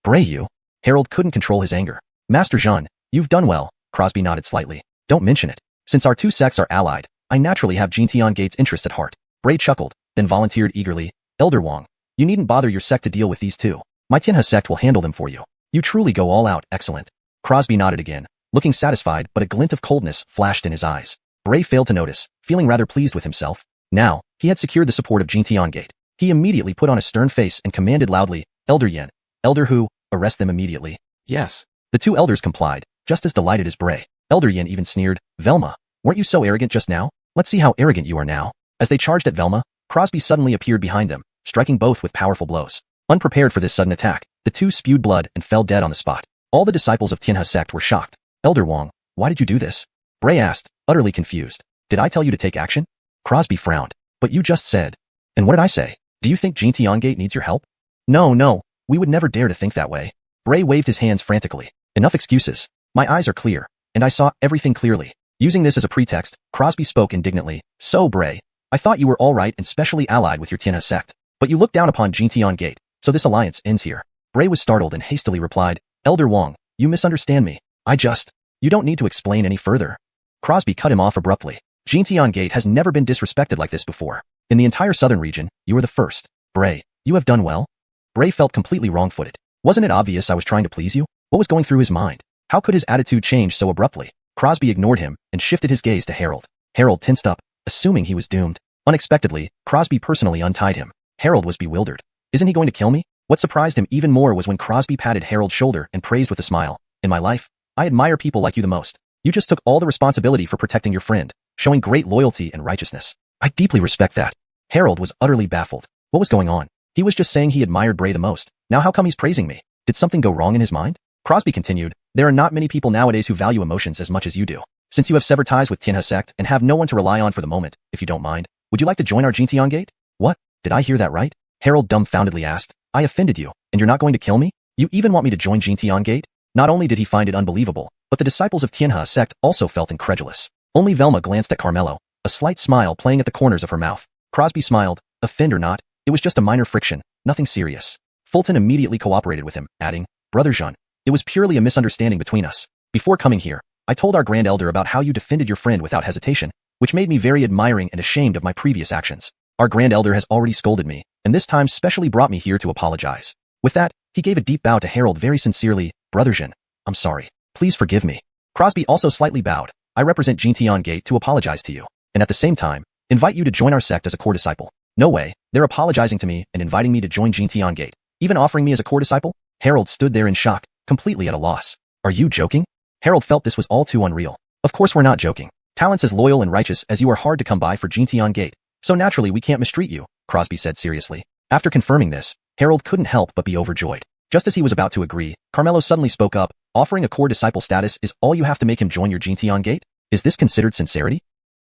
Bray you? Harold couldn't control his anger. Master Zhen, you've done well, Crosby nodded slightly. Don't mention it. Since our two sects are allied, I naturally have Jintian Gate's interest at heart. Bray chuckled, then volunteered eagerly, Elder Wang, you needn't bother your sect to deal with these two. My Tianhe sect will handle them for you. You truly go all out, excellent. Crosby nodded again, looking satisfied, but a glint of coldness flashed in his eyes. Bray failed to notice, feeling rather pleased with himself. Now, he had secured the support of Jintian Gate. He immediately put on a stern face and commanded loudly, Elder Yen, Elder Hu, arrest them immediately. Yes. The two elders complied, just as delighted as Bray. Elder Yen even sneered, Velma, weren't you so arrogant just now? Let's see how arrogant you are now. As they charged at Velma, Crosby suddenly appeared behind them, striking both with powerful blows. Unprepared for this sudden attack, the two spewed blood and fell dead on the spot. All the disciples of Tianhe sect were shocked. Elder Wang, why did you do this? Bray asked, utterly confused. Did I tell you to take action? Crosby frowned. But you just said. And what did I say? Do you think Jintian Gate needs your help? No, we would never dare to think that way. Bray waved his hands frantically. Enough excuses. My eyes are clear, and I saw everything clearly. Using this as a pretext, Crosby spoke indignantly. So, Bray, I thought you were alright and specially allied with your Tianhe sect. But you look down upon Jintian Gate, so this alliance ends here. Bray was startled and hastily replied, Elder Wang, you misunderstand me. You don't need to explain any further. Crosby cut him off abruptly. Jintian Gate has never been disrespected like this before. In the entire southern region, you were the first. Bray, you have done well. Bray felt completely wrong-footed. Wasn't it obvious I was trying to please you? What was going through his mind? How could his attitude change so abruptly? Crosby ignored him and shifted his gaze to Harold. Harold tensed up, assuming he was doomed. Unexpectedly, Crosby personally untied him. Harold was bewildered. Isn't he going to kill me? What surprised him even more was when Crosby patted Harold's shoulder and praised with a smile. In my life, I admire people like you the most. You just took all the responsibility for protecting your friend, showing great loyalty and righteousness. I deeply respect that. Harold was utterly baffled. What was going on? He was just saying he admired Bray the most. Now how come he's praising me? Did something go wrong in his mind? Crosby continued, there are not many people nowadays who value emotions as much as you do. Since you have severed ties with Tianhe sect and have no one to rely on for the moment, if you don't mind, would you like to join our Jintian Gate? What? Did I hear that right? Harold dumbfoundedly asked. I offended you, and you're not going to kill me? You even want me to join Jintian Gate? Not only did he find it unbelievable, but the disciples of Tianhe sect also felt incredulous. Only Velma glanced at Carmelo, a slight smile playing at the corners of her mouth. Crosby smiled. Offend or not, it was just a minor friction, nothing serious. Fulton immediately cooperated with him, adding, Brother Jean, it was purely a misunderstanding between us. Before coming here, I told our Grand Elder about how you defended your friend without hesitation, which made me very admiring and ashamed of my previous actions. Our Grand Elder has already scolded me, and this time specially brought me here to apologize. With that, he gave a deep bow to Harold very sincerely. Brother Jean, I'm sorry. Please forgive me. Crosby also slightly bowed. I represent Jintian Gate to apologize to you, and at the same time, invite you to join our sect as a core disciple. No way, they're apologizing to me and inviting me to join Jintian Gate, even offering me as a core disciple? Harold stood there in shock, completely at a loss. Are you joking? Harold felt this was all too unreal. Of course we're not joking. Talents as loyal and righteous as you are hard to come by for Jintian Gate, so naturally we can't mistreat you, Crosby said seriously. After confirming this, Harold couldn't help but be overjoyed. Just as he was about to agree, Carmelo suddenly spoke up, offering a core disciple status is all you have to make him join your Jintian Gate? Is this considered sincerity?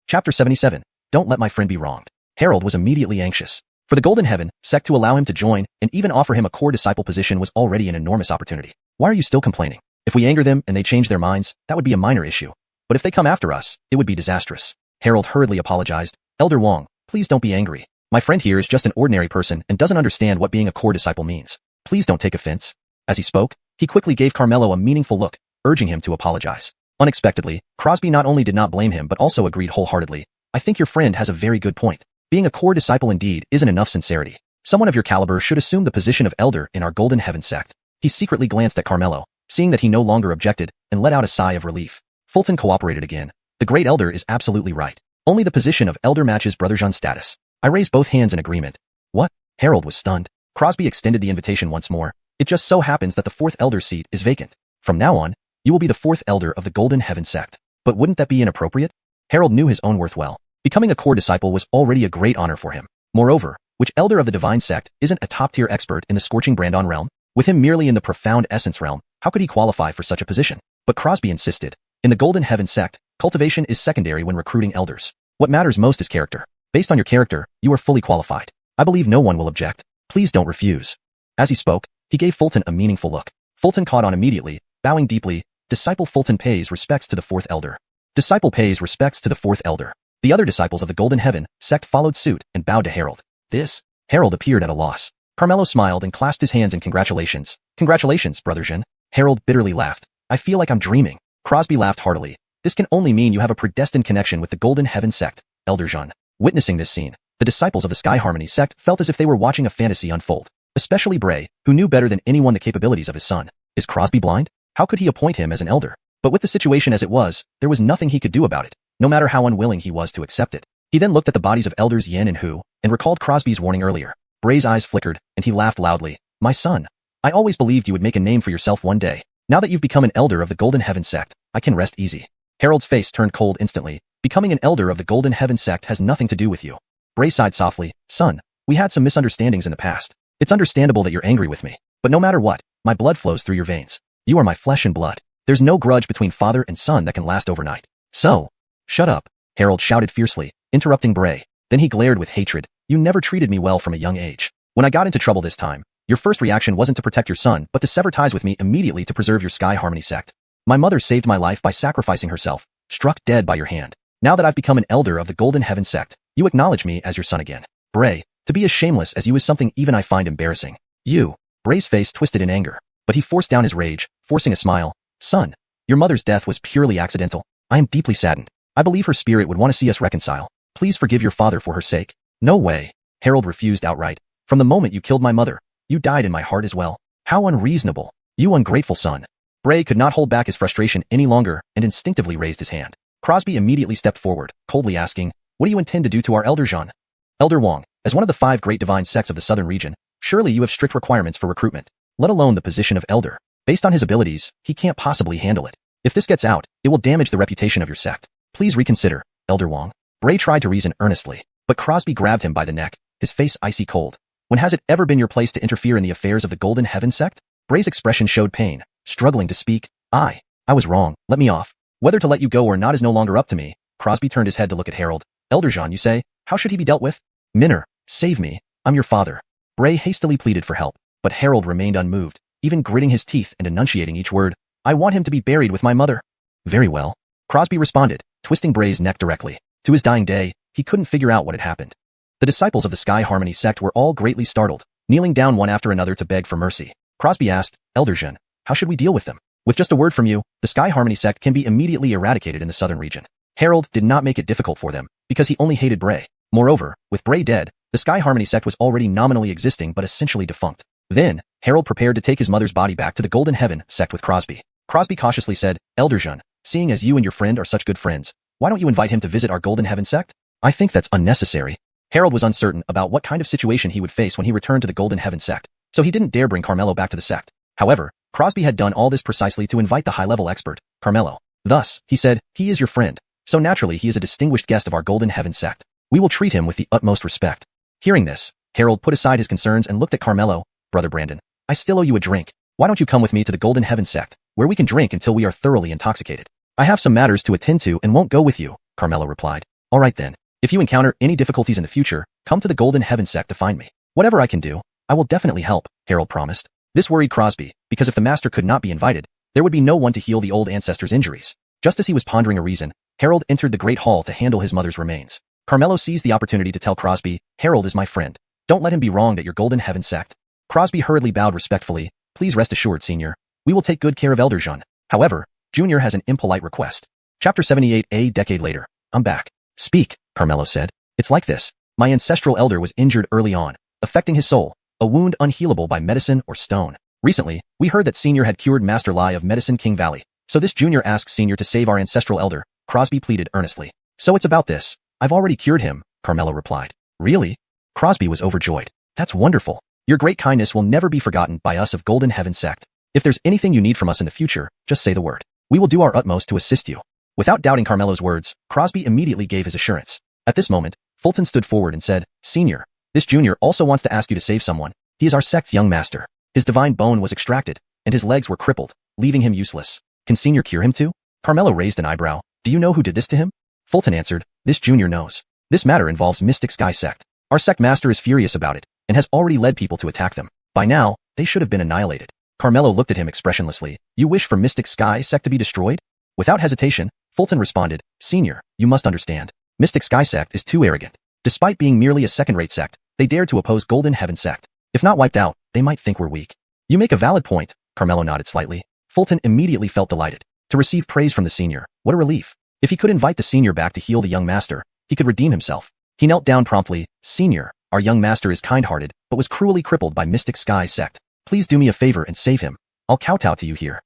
Chapter 77. Don't let my friend be wronged. Harold was immediately anxious. For the Golden Heaven sect to allow him to join and even offer him a core disciple position was already an enormous opportunity. Why are you still complaining? If we anger them and they change their minds, that would be a minor issue. But if they come after us, it would be disastrous. Harold hurriedly apologized. Elder Wang, please don't be angry. My friend here is just an ordinary person and doesn't understand what being a core disciple means. Please don't take offense. As he spoke, he quickly gave Carmelo a meaningful look, urging him to apologize. Unexpectedly, Crosby not only did not blame him but also agreed wholeheartedly. I think your friend has a very good point. Being a core disciple indeed isn't enough sincerity. Someone of your caliber should assume the position of elder in our Golden Heaven sect. He secretly glanced at Carmelo, seeing that he no longer objected, and let out a sigh of relief. Fulton cooperated again. The great elder is absolutely right. Only the position of elder matches Brother Jean's status. I raised both hands in agreement. What? Harold was stunned. Crosby extended the invitation once more. It just so happens that the fourth elder seat is vacant. From now on, you will be the fourth elder of the Golden Heaven sect. But wouldn't that be inappropriate? Harold knew his own worth well. Becoming a core disciple was already a great honor for him. Moreover, which elder of the divine sect isn't a top-tier expert in the scorching Brandon realm? With him merely in the profound essence realm, how could he qualify for such a position? But Crosby insisted. In the Golden Heaven sect, cultivation is secondary when recruiting elders. What matters most is character. Based on your character, you are fully qualified. I believe no one will object. Please don't refuse. As he spoke, he gave Fulton a meaningful look. Fulton caught on immediately, bowing deeply. Disciple Fulton pays respects to the fourth elder. Disciple pays respects to the fourth elder. The other disciples of the Golden Heaven sect followed suit and bowed to Harold. This? Harold appeared at a loss. Carmelo smiled and clasped his hands in congratulations. Congratulations, Brother Jean. Harold bitterly laughed. I feel like I'm dreaming. Crosby laughed heartily. This can only mean you have a predestined connection with the Golden Heaven sect, Elder Jean. Witnessing this scene, the disciples of the Sky Harmony sect felt as if they were watching a fantasy unfold. Especially Bray, who knew better than anyone the capabilities of his son. Is Crosby blind? How could he appoint him as an elder? But with the situation as it was, there was nothing he could do about it, no matter how unwilling he was to accept it. He then looked at the bodies of elders Yin and Hu, and recalled Crosby's warning earlier. Bray's eyes flickered, and he laughed loudly. My son, I always believed you would make a name for yourself one day. Now that you've become an elder of the Golden Heaven sect, I can rest easy. Harold's face turned cold instantly. Becoming an elder of the Golden Heaven sect has nothing to do with you. Bray sighed softly. Son, we had some misunderstandings in the past. It's understandable that you're angry with me. But no matter what, my blood flows through your veins. You are my flesh and blood. There's no grudge between father and son that can last overnight. So, shut up, Harold shouted fiercely, interrupting Bray. Then he glared with hatred. You never treated me well from a young age. When I got into trouble this time, your first reaction wasn't to protect your son, but to sever ties with me immediately to preserve your Sky Harmony sect. My mother saved my life by sacrificing herself, struck dead by your hand. Now that I've become an elder of the Golden Heaven sect, you acknowledge me as your son again. Bray, to be as shameless as you is something even I find embarrassing. You. Bray's face twisted in anger, but he forced down his rage, forcing a smile. Son, your mother's death was purely accidental. I am deeply saddened. I believe her spirit would want to see us reconcile. Please forgive your father for her sake. No way. Harold refused outright. From the moment you killed my mother, you died in my heart as well. How unreasonable. You ungrateful son. Bray could not hold back his frustration any longer and instinctively raised his hand. Crosby immediately stepped forward, coldly asking, what do you intend to do to our elder Jean? Elder Wang, as one of the 5 great divine sects of the southern region, surely you have strict requirements for recruitment, let alone the position of elder. Based on his abilities, he can't possibly handle it. If this gets out, it will damage the reputation of your sect. Please reconsider, Elder Wang. Bray tried to reason earnestly, but Crosby grabbed him by the neck, his face icy cold. When has it ever been your place to interfere in the affairs of the Golden Heaven sect? Bray's expression showed pain, struggling to speak. I was wrong, let me off. Whether to let you go or not is no longer up to me. Crosby turned his head to look at Harold. Elder Jean, you say? How should he be dealt with? Minner, save me. I'm your father. Bray hastily pleaded for help, but Harold remained unmoved, even gritting his teeth and enunciating each word. I want him to be buried with my mother. Very well. Crosby responded, twisting Bray's neck directly. To his dying day, he couldn't figure out what had happened. The disciples of the Sky Harmony sect were all greatly startled, kneeling down one after another to beg for mercy. Crosby asked, Elder Jean, how should we deal with them? With just a word from you, the Sky Harmony sect can be immediately eradicated in the southern region. Harold did not make it difficult for them, because he only hated Bray. Moreover, with Bray dead, the Sky Harmony sect was already nominally existing but essentially defunct. Then, Harold prepared to take his mother's body back to the Golden Heaven sect with Crosby. Crosby cautiously said, Elder Jean, seeing as you and your friend are such good friends, why don't you invite him to visit our Golden Heaven sect? I think that's unnecessary. Harold was uncertain about what kind of situation he would face when he returned to the Golden Heaven sect, so he didn't dare bring Carmelo back to the sect. However, Crosby had done all this precisely to invite the high-level expert, Carmelo. Thus, he said, he is your friend, so naturally he is a distinguished guest of our Golden Heaven sect. We will treat him with the utmost respect. Hearing this, Harold put aside his concerns and looked at Carmelo. Brother Brandon, I still owe you a drink. Why don't you come with me to the Golden Heaven sect, where we can drink until we are thoroughly intoxicated? I have some matters to attend to and won't go with you, Carmelo replied. All right then. If you encounter any difficulties in the future, come to the Golden Heaven sect to find me. Whatever I can do, I will definitely help, Harold promised. This worried Crosby, because if the master could not be invited, there would be no one to heal the old ancestor's injuries. Just as he was pondering a reason, Harold entered the Great Hall to handle his mother's remains. Carmelo seized the opportunity to tell Crosby, Harold is my friend. Don't let him be wronged at your Golden Heaven sect. Crosby hurriedly bowed respectfully. Please rest assured, Senior. We will take good care of Elder Jean. However, Junior has an impolite request. Chapter 78. A decade later. I'm back. Speak, Carmelo said. It's like this. My ancestral elder was injured early on, affecting his soul, a wound unhealable by medicine or stone. Recently, we heard that Senior had cured Master Lai of Medicine King Valley, so this Junior asked Senior to save our ancestral elder, Crosby pleaded earnestly. So it's about this. I've already cured him, Carmelo replied. Really? Crosby was overjoyed. That's wonderful. Your great kindness will never be forgotten by us of Golden Heaven sect. If there's anything you need from us in the future, just say the word. We will do our utmost to assist you. Without doubting Carmelo's words, Crosby immediately gave his assurance. At this moment, Fulton stood forward and said, Senior, this Junior also wants to ask you to save someone. He is our sect's young master. His divine bone was extracted, and his legs were crippled, leaving him useless. Can Senior cure him too? Carmelo raised an eyebrow. Do you know who did this to him? Fulton answered, this Junior knows. This matter involves Mystic Sky sect. Our sect master is furious about it, and has already led people to attack them. By now, they should have been annihilated. Carmelo looked at him expressionlessly. You wish for Mystic Sky sect to be destroyed? Without hesitation, Fulton responded, Senior, you must understand. Mystic Sky sect is too arrogant. Despite being merely a second-rate sect, they dare to oppose Golden Heaven sect. If not wiped out, they might think we're weak. You make a valid point, Carmelo nodded slightly. Fulton immediately felt delighted. To receive praise from the Senior, what a relief. If he could invite the Senior back to heal the young master, he could redeem himself. He knelt down promptly. Senior, our young master is kind-hearted, but was cruelly crippled by Mystic Sky sect. Please do me a favor and save him. I'll kowtow to you here.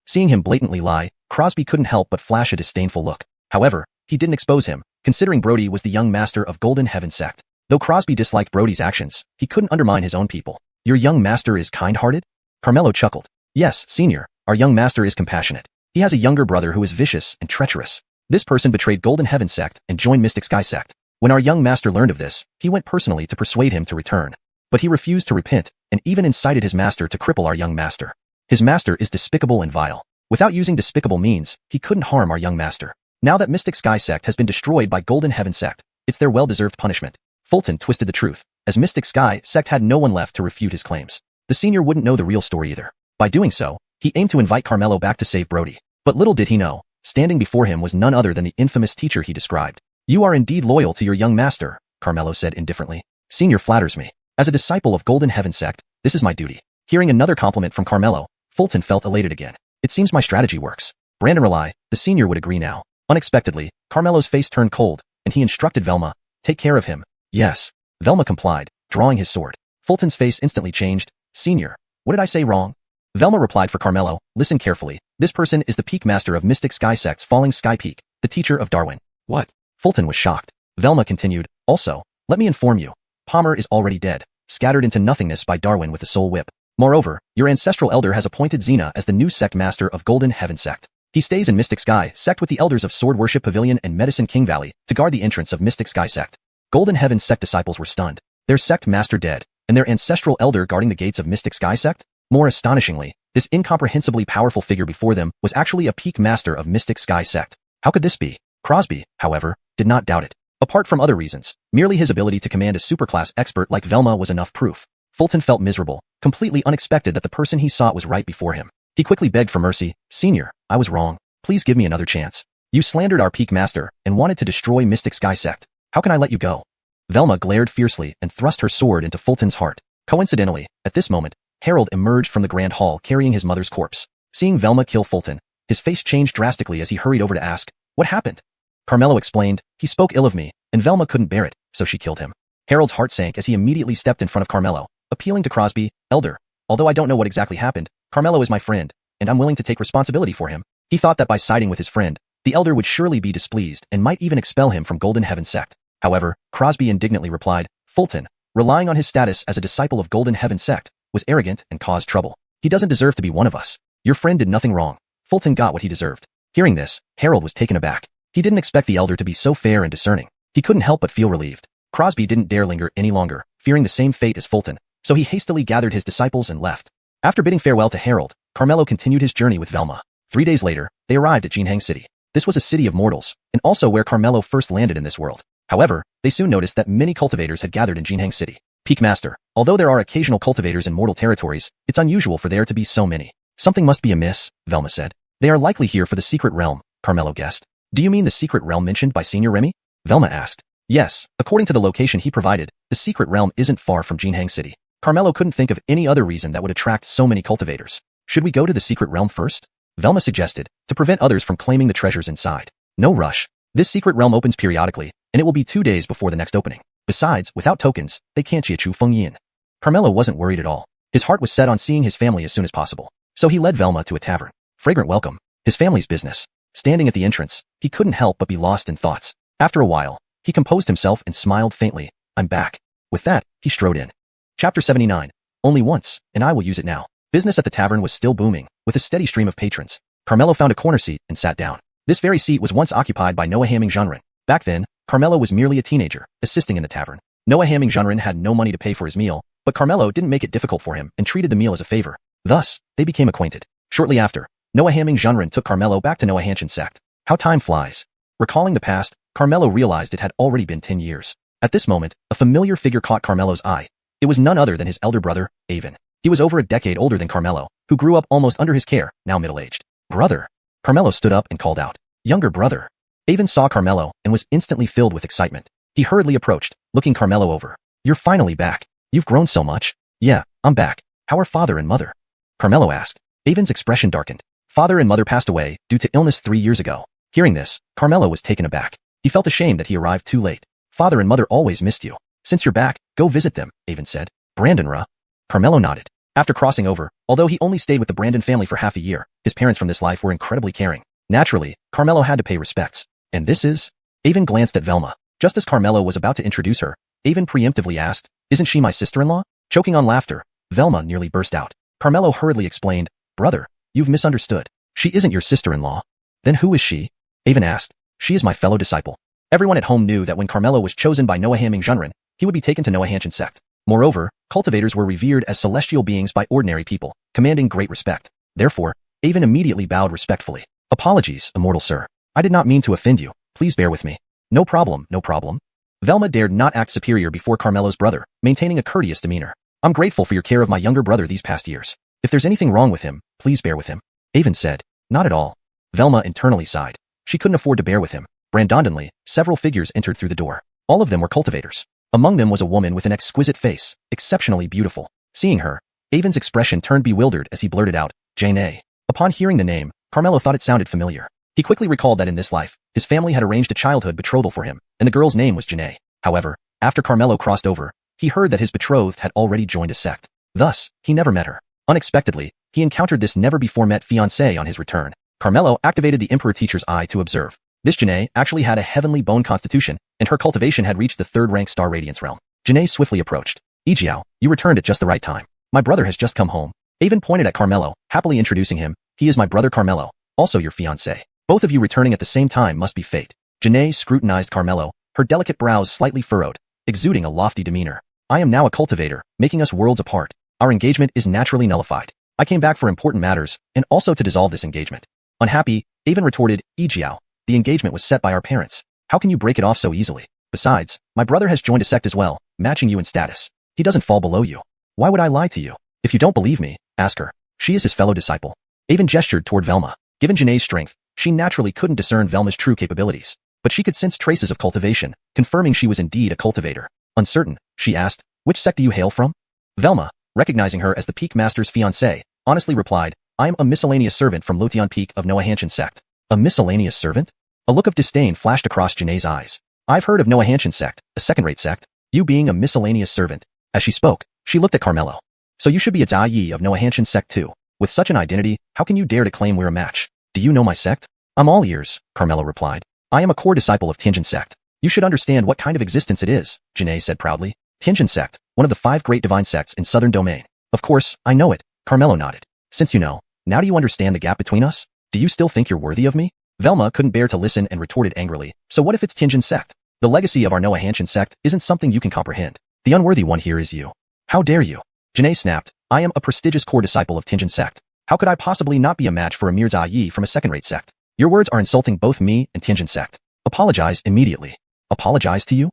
Seeing him blatantly lie, Crosby couldn't help but flash a disdainful look. However, he didn't expose him, considering Brody was the young master of Golden Heaven sect. Though Crosby disliked Brody's actions, he couldn't undermine his own people. Your young master is kind-hearted? Carmelo chuckled. Yes, Senior, our young master is compassionate. He has a younger brother who is vicious and treacherous. This person betrayed Golden Heaven sect and joined Mystic Sky sect. When our young master learned of this, he went personally to persuade him to return. But he refused to repent, and even incited his master to cripple our young master. His master is despicable and vile. Without using despicable means, he couldn't harm our young master. Now that Mystic Sky sect has been destroyed by Golden Heaven sect, it's their well-deserved punishment. Fulton twisted the truth, as Mystic Sky sect had no one left to refute his claims. The Senior wouldn't know the real story either. By doing so, he aimed to invite Carmelo back to save Brody. But little did he know, Standing before him was none other than the infamous teacher he described. You are indeed loyal to your young master, Carmelo said indifferently. Senior flatters me. As a disciple of Golden Heaven sect, this is my duty. Hearing another compliment from Carmelo, Fulton felt elated again. It seems my strategy works. Brandon Rely, the senior would agree now. Unexpectedly, Carmelo's face turned cold, and he instructed Velma, take care of him. Yes. Velma complied, drawing his sword. Fulton's face instantly changed. Senior, what did I say wrong? Velma replied for Carmelo, listen carefully. This person is the peak master of Mystic Sky Sect's Falling Sky Peak, the teacher of Darwin. What? Fulton was shocked. Velma continued, also, let me inform you. Palmer is already dead, scattered into nothingness by Darwin with the soul whip. Moreover, your ancestral elder has appointed Xena as the new sect master of Golden Heaven sect. He stays in Mystic Sky sect with the elders of Sword Worship Pavilion and Medicine King Valley to guard the entrance of Mystic Sky sect. Golden Heaven sect disciples were stunned. Their sect master dead, and their ancestral elder guarding the gates of Mystic Sky sect? More astonishingly, this incomprehensibly powerful figure before them was actually a peak master of Mystic Sky sect. How could this be? Crosby, however, did not doubt it. Apart from other reasons, merely his ability to command a superclass expert like Velma was enough proof. Fulton felt miserable, completely unexpected that the person he sought was right before him. He quickly begged for mercy. Senior, I was wrong. Please give me another chance. You slandered our peak master and wanted to destroy Mystic Sky sect. How can I let you go? Velma glared fiercely and thrust her sword into Fulton's heart. Coincidentally, at this moment, Harold emerged from the grand hall carrying his mother's corpse. Seeing Velma kill Fulton, his face changed drastically as he hurried over to ask, what happened? Carmelo explained, he spoke ill of me, and Velma couldn't bear it, so she killed him. Harold's heart sank as he immediately stepped in front of Carmelo, appealing to Crosby, Elder, although I don't know what exactly happened, Carmelo is my friend, and I'm willing to take responsibility for him. He thought that by siding with his friend, the Elder would surely be displeased and might even expel him from Golden Heaven sect. However, Crosby indignantly replied, Fulton, relying on his status as a disciple of Golden Heaven sect, was arrogant and caused trouble. He doesn't deserve to be one of us. Your friend did nothing wrong. Fulton got what he deserved. Hearing this, Harold was taken aback. He didn't expect the Elder to be so fair and discerning. He couldn't help but feel relieved. Crosby didn't dare linger any longer, fearing the same fate as Fulton, so he hastily gathered his disciples and left. After bidding farewell to Harold, Carmelo continued his journey with Velma. 3 days later, they arrived at Jinheng City. This was a city of mortals, and also where Carmelo first landed in this world. However, they soon noticed that many cultivators had gathered in Jinheng City. Peak Master, although there are occasional cultivators in mortal territories, it's unusual for there to be so many. Something must be amiss, Velma said. They are likely here for the secret realm, Carmelo guessed. Do you mean the secret realm mentioned by Senior Remy? Velma asked. Yes, according to the location he provided, the secret realm isn't far from Jinheng City. Carmelo couldn't think of any other reason that would attract so many cultivators. Should we go to the secret realm first? Velma suggested, to prevent others from claiming the treasures inside. No rush. This secret realm opens periodically, and it will be 2 days before the next opening. Besides, without tokens, they can't Chiachu Feng Yin. Carmelo wasn't worried at all. His heart was set on seeing his family as soon as possible. So he led Velma to a tavern. Fragrant welcome. His family's business. Standing at the entrance, he couldn't help but be lost in thoughts. After a while, he composed himself and smiled faintly. I'm back. With that, he strode in. Chapter 79. Only once, and I will use it now. Business at the tavern was still booming, with a steady stream of patrons. Carmelo found a corner seat and sat down. This very seat was once occupied by Noah Hamming Junren. Back then, Carmelo was merely a teenager, assisting in the tavern. Noah Hamming Junren had no money to pay for his meal, but Carmelo didn't make it difficult for him and treated the meal as a favor. Thus, they became acquainted. Shortly after, Noah Hamming Junren took Carmelo back to Noah Hanshin sect. How time flies. Recalling the past, Carmelo realized it had already been 10 years. At this moment, a familiar figure caught Carmelo's eye. It was none other than his elder brother, Avon. He was over a decade older than Carmelo, who grew up almost under his care, now middle-aged. Brother. Carmelo stood up and called out. Younger brother. Avon saw Carmelo and was instantly filled with excitement. He hurriedly approached, looking Carmelo over. You're finally back. You've grown so much. Yeah, I'm back. How are father and mother? Carmelo asked. Avon's expression darkened. Father and mother passed away due to illness 3 years ago. Hearing this, Carmelo was taken aback. He felt ashamed that he arrived too late. Father and mother always missed you. Since you're back, go visit them, Avon said. Brandon Ra. Carmelo nodded. After crossing over, although he only stayed with the Brandon family for half a year, his parents from this life were incredibly caring. Naturally, Carmelo had to pay respects. And this is? Avon glanced at Velma. Just as Carmelo was about to introduce her, Avon preemptively asked, Isn't she my sister-in-law? Choking on laughter, Velma nearly burst out. Carmelo hurriedly explained, Brother, you've misunderstood. She isn't your sister-in-law. Then who is she? Avon asked. She is my fellow disciple. Everyone at home knew that when Carmelo was chosen by Noah Hamming Junren, he would be taken to Noah Hanshin sect. Moreover, cultivators were revered as celestial beings by ordinary people, commanding great respect. Therefore, Avon immediately bowed respectfully. Apologies, immortal sir. I did not mean to offend you. Please bear with me. No problem, no problem. Velma dared not act superior before Carmelo's brother, maintaining a courteous demeanor. I'm grateful for your care of my younger brother these past years. If there's anything wrong with him, please bear with him. Avon said. Not at all. Velma internally sighed. She couldn't afford to bear with him. Randomly, several figures entered through the door. All of them were cultivators. Among them was a woman with an exquisite face, exceptionally beautiful. Seeing her, Avon's expression turned bewildered as he blurted out, Jane. Upon hearing the name, Carmelo thought it sounded familiar. He quickly recalled that in this life, his family had arranged a childhood betrothal for him, and the girl's name was Jane. However, after Carmelo crossed over, he heard that his betrothed had already joined a sect. Thus, he never met her. Unexpectedly, he encountered this never-before-met fiancée on his return. Carmelo activated the Emperor Teacher's eye to observe. This Jane actually had a heavenly bone constitution, and her cultivation had reached the third-rank Star Radiance realm. Jane swiftly approached. Yijiao, you returned at just the right time. My brother has just come home. Avon pointed at Carmelo, happily introducing him. He is my brother Carmelo, also your fiancé. Both of you returning at the same time must be fate. Jane scrutinized Carmelo, her delicate brows slightly furrowed, exuding a lofty demeanor. I am now a cultivator, making us worlds apart. Our engagement is naturally nullified. I came back for important matters, and also to dissolve this engagement. Unhappy, Avon retorted, Yijiao, the engagement was set by our parents. How can you break it off so easily? Besides, my brother has joined a sect as well, matching you in status. He doesn't fall below you. Why would I lie to you? If you don't believe me, ask her. She is his fellow disciple. Avon gestured toward Velma. Given Jane's strength, she naturally couldn't discern Velma's true capabilities, but she could sense traces of cultivation, confirming she was indeed a cultivator. Uncertain, she asked, which sect do you hail from? Velma, recognizing her as the Peak Master's fiancée, honestly replied, I am a miscellaneous servant from Lutian Peak of Noahanshan sect. A miscellaneous servant? A look of disdain flashed across Jane's eyes. I've heard of Noahanshan sect, a second-rate sect, you being a miscellaneous servant. As she spoke, she looked at Carmelo. So you should be a Dai Yi of Noahanshan sect too. With such an identity, how can you dare to claim we're a match? Do you know my sect? I'm all ears, Carmelo replied. I am a core disciple of Tianjin sect. You should understand what kind of existence it is, Jane said proudly. Tianjin sect, one of the 5 great divine sects in Southern Domain. Of course, I know it, Carmelo nodded. Since you know, now do you understand the gap between us? Do you still think you're worthy of me? Velma couldn't bear to listen and retorted angrily. So what if it's Tianjin sect? The legacy of our Noahanshan sect isn't something you can comprehend. The unworthy one here is you. How dare you? Jane snapped. I am a prestigious core disciple of Tianjin sect. How could I possibly not be a match for a mere Dai Yi from a second-rate sect? Your words are insulting both me and Tianjin sect. Apologize immediately. Apologize to you?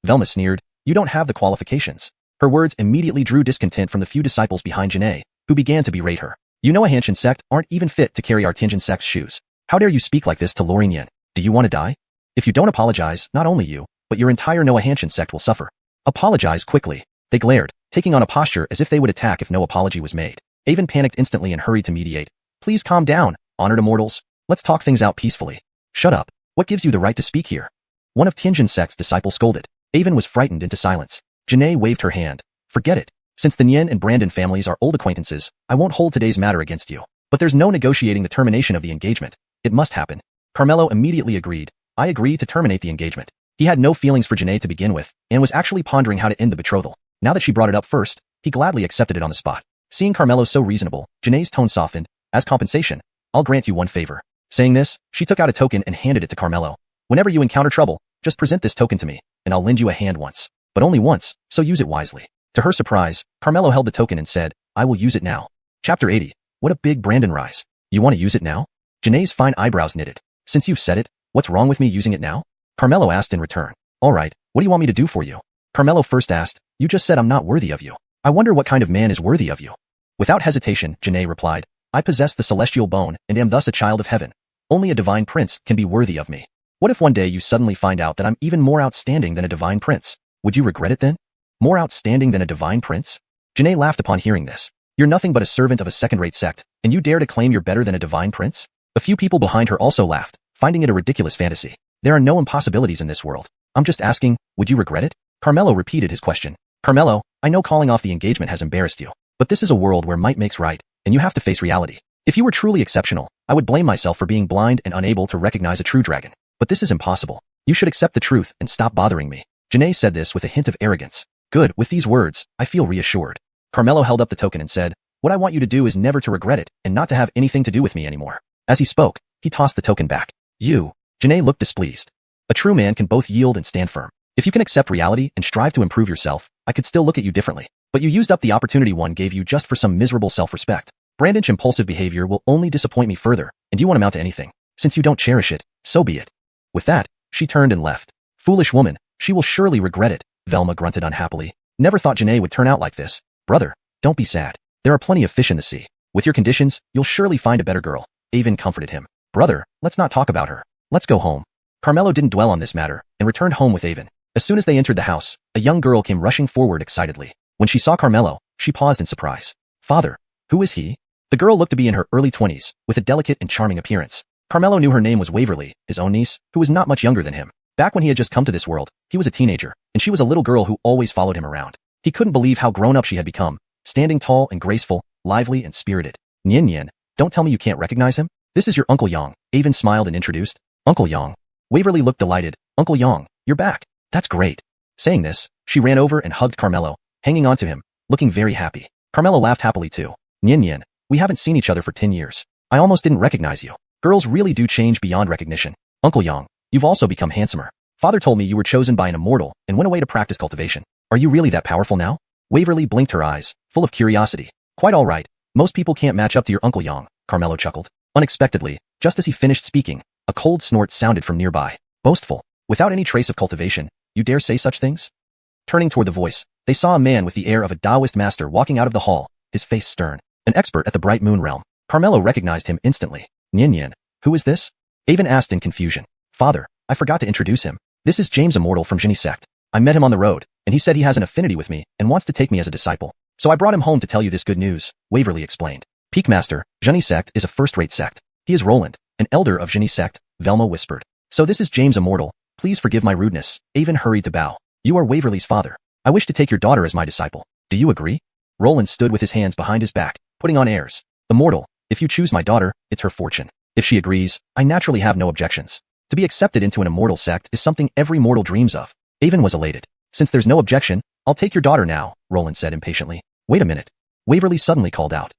Velma sneered. You don't have the qualifications. Her words immediately drew discontent from the few disciples behind Jane, who began to berate her. You Noahanshan sect aren't even fit to carry our Tianjin sect's shoes. How dare you speak like this to Lorraine Yen? Do you want to die? If you don't apologize, not only you, but your entire Noahanshan sect will suffer. Apologize quickly. They glared, taking on a posture as if they would attack if no apology was made. Avon panicked instantly and hurried to mediate. Please calm down, honored immortals. Let's talk things out peacefully. Shut up. What gives you the right to speak here? One of Tianjin sect's disciples scolded. Avon was frightened into silence. Jane waved her hand. Forget it. Since the Nien and Brandon families are old acquaintances, I won't hold today's matter against you. But there's no negotiating the termination of the engagement. It must happen. Carmelo immediately agreed. I agree to terminate the engagement. He had no feelings for Jane to begin with, and was actually pondering how to end the betrothal. Now that she brought it up first, he gladly accepted it on the spot. Seeing Carmelo so reasonable, Jane's tone softened. As compensation, I'll grant you one favor. Saying this, she took out a token and handed it to Carmelo. Whenever you encounter trouble, just present this token to me, and I'll lend you a hand once. But only once, so use it wisely. To her surprise, Carmelo held the token and said, I will use it now. Chapter 80. What a big Brandon rise. You want to use it now? Jane's fine eyebrows knitted. Since you've said it, what's wrong with me using it now? Carmelo asked in return. All right, what do you want me to do for you? Carmelo first asked, you just said I'm not worthy of you. I wonder what kind of man is worthy of you. Without hesitation, Jane replied, I possess the celestial bone and am thus a child of heaven. Only a divine prince can be worthy of me. What if one day you suddenly find out that I'm even more outstanding than a divine prince? Would you regret it then? More outstanding than a divine prince? Jane laughed upon hearing this. You're nothing but a servant of a second-rate sect, and you dare to claim you're better than a divine prince? A few people behind her also laughed, finding it a ridiculous fantasy. There are no impossibilities in this world. I'm just asking, would you regret it? Carmelo repeated his question. Carmelo, I know calling off the engagement has embarrassed you, but this is a world where might makes right, and you have to face reality. If you were truly exceptional, I would blame myself for being blind and unable to recognize a true dragon. But this is impossible. You should accept the truth and stop bothering me. Jane said this with a hint of arrogance. Good, with these words, I feel reassured. Carmelo held up the token and said, what I want you to do is never to regret it and not to have anything to do with me anymore. As he spoke, he tossed the token back. You. Jane looked displeased. A true man can both yield and stand firm. If you can accept reality and strive to improve yourself, I could still look at you differently. But you used up the opportunity one gave you just for some miserable self-respect. Brandon's impulsive behavior will only disappoint me further, and you won't amount to anything. Since you don't cherish it, so be it. With that, she turned and left. Foolish woman, she will surely regret it, Velma grunted unhappily. Never thought Jane would turn out like this. Brother, don't be sad. There are plenty of fish in the sea. With your conditions, you'll surely find a better girl. Avon comforted him. Brother, let's not talk about her. Let's go home. Carmelo didn't dwell on this matter and returned home with Avon. As soon as they entered the house, a young girl came rushing forward excitedly. When she saw Carmelo, she paused in surprise. Father, who is he? The girl looked to be in her early 20s, with a delicate and charming appearance. Carmelo knew her name was Waverly, his own niece, who was not much younger than him. Back when he had just come to this world, he was a teenager, and she was a little girl who always followed him around. He couldn't believe how grown up she had become, standing tall and graceful, lively and spirited. Nian Nian, don't tell me you can't recognize him? This is your Uncle Yang. Avon smiled and introduced. Uncle Yang. Waverly looked delighted. Uncle Yang, you're back. That's great. Saying this, she ran over and hugged Carmelo, hanging onto him, looking very happy. Carmelo laughed happily too. Nian Nian, we haven't seen each other for 10 years. I almost didn't recognize you. Girls really do change beyond recognition. Uncle Yang, you've also become handsomer. Father told me you were chosen by an immortal and went away to practice cultivation. Are you really that powerful now? Waverly blinked her eyes, full of curiosity. Quite all right. Most people can't match up to your Uncle Yang, Carmelo chuckled. Unexpectedly, just as he finished speaking, a cold snort sounded from nearby. Boastful. Without any trace of cultivation, you dare say such things? Turning toward the voice, they saw a man with the air of a Taoist master walking out of the hall, his face stern. An expert at the Bright Moon realm. Carmelo recognized him instantly. Nian Nian, who is this? Avon asked in confusion. Father, I forgot to introduce him. This is James Immortal from Xianxia sect. I met him on the road, and he said he has an affinity with me and wants to take me as a disciple. So I brought him home to tell you this good news, Waverly explained. Peak Master, Xianxia sect is a first-rate sect. He is Roland, an elder of Xianxia sect, Velma whispered. So this is James Immortal. Please forgive my rudeness. Avon hurried to bow. You are Waverly's father. I wish to take your daughter as my disciple. Do you agree? Roland stood with his hands behind his back, putting on airs. Immortal, if you choose my daughter, it's her fortune. If she agrees, I naturally have no objections. To be accepted into an immortal sect is something every mortal dreams of. Avon was elated. Since there's no objection, I'll take your daughter now, Roland said impatiently. Wait a minute. Waverly suddenly called out.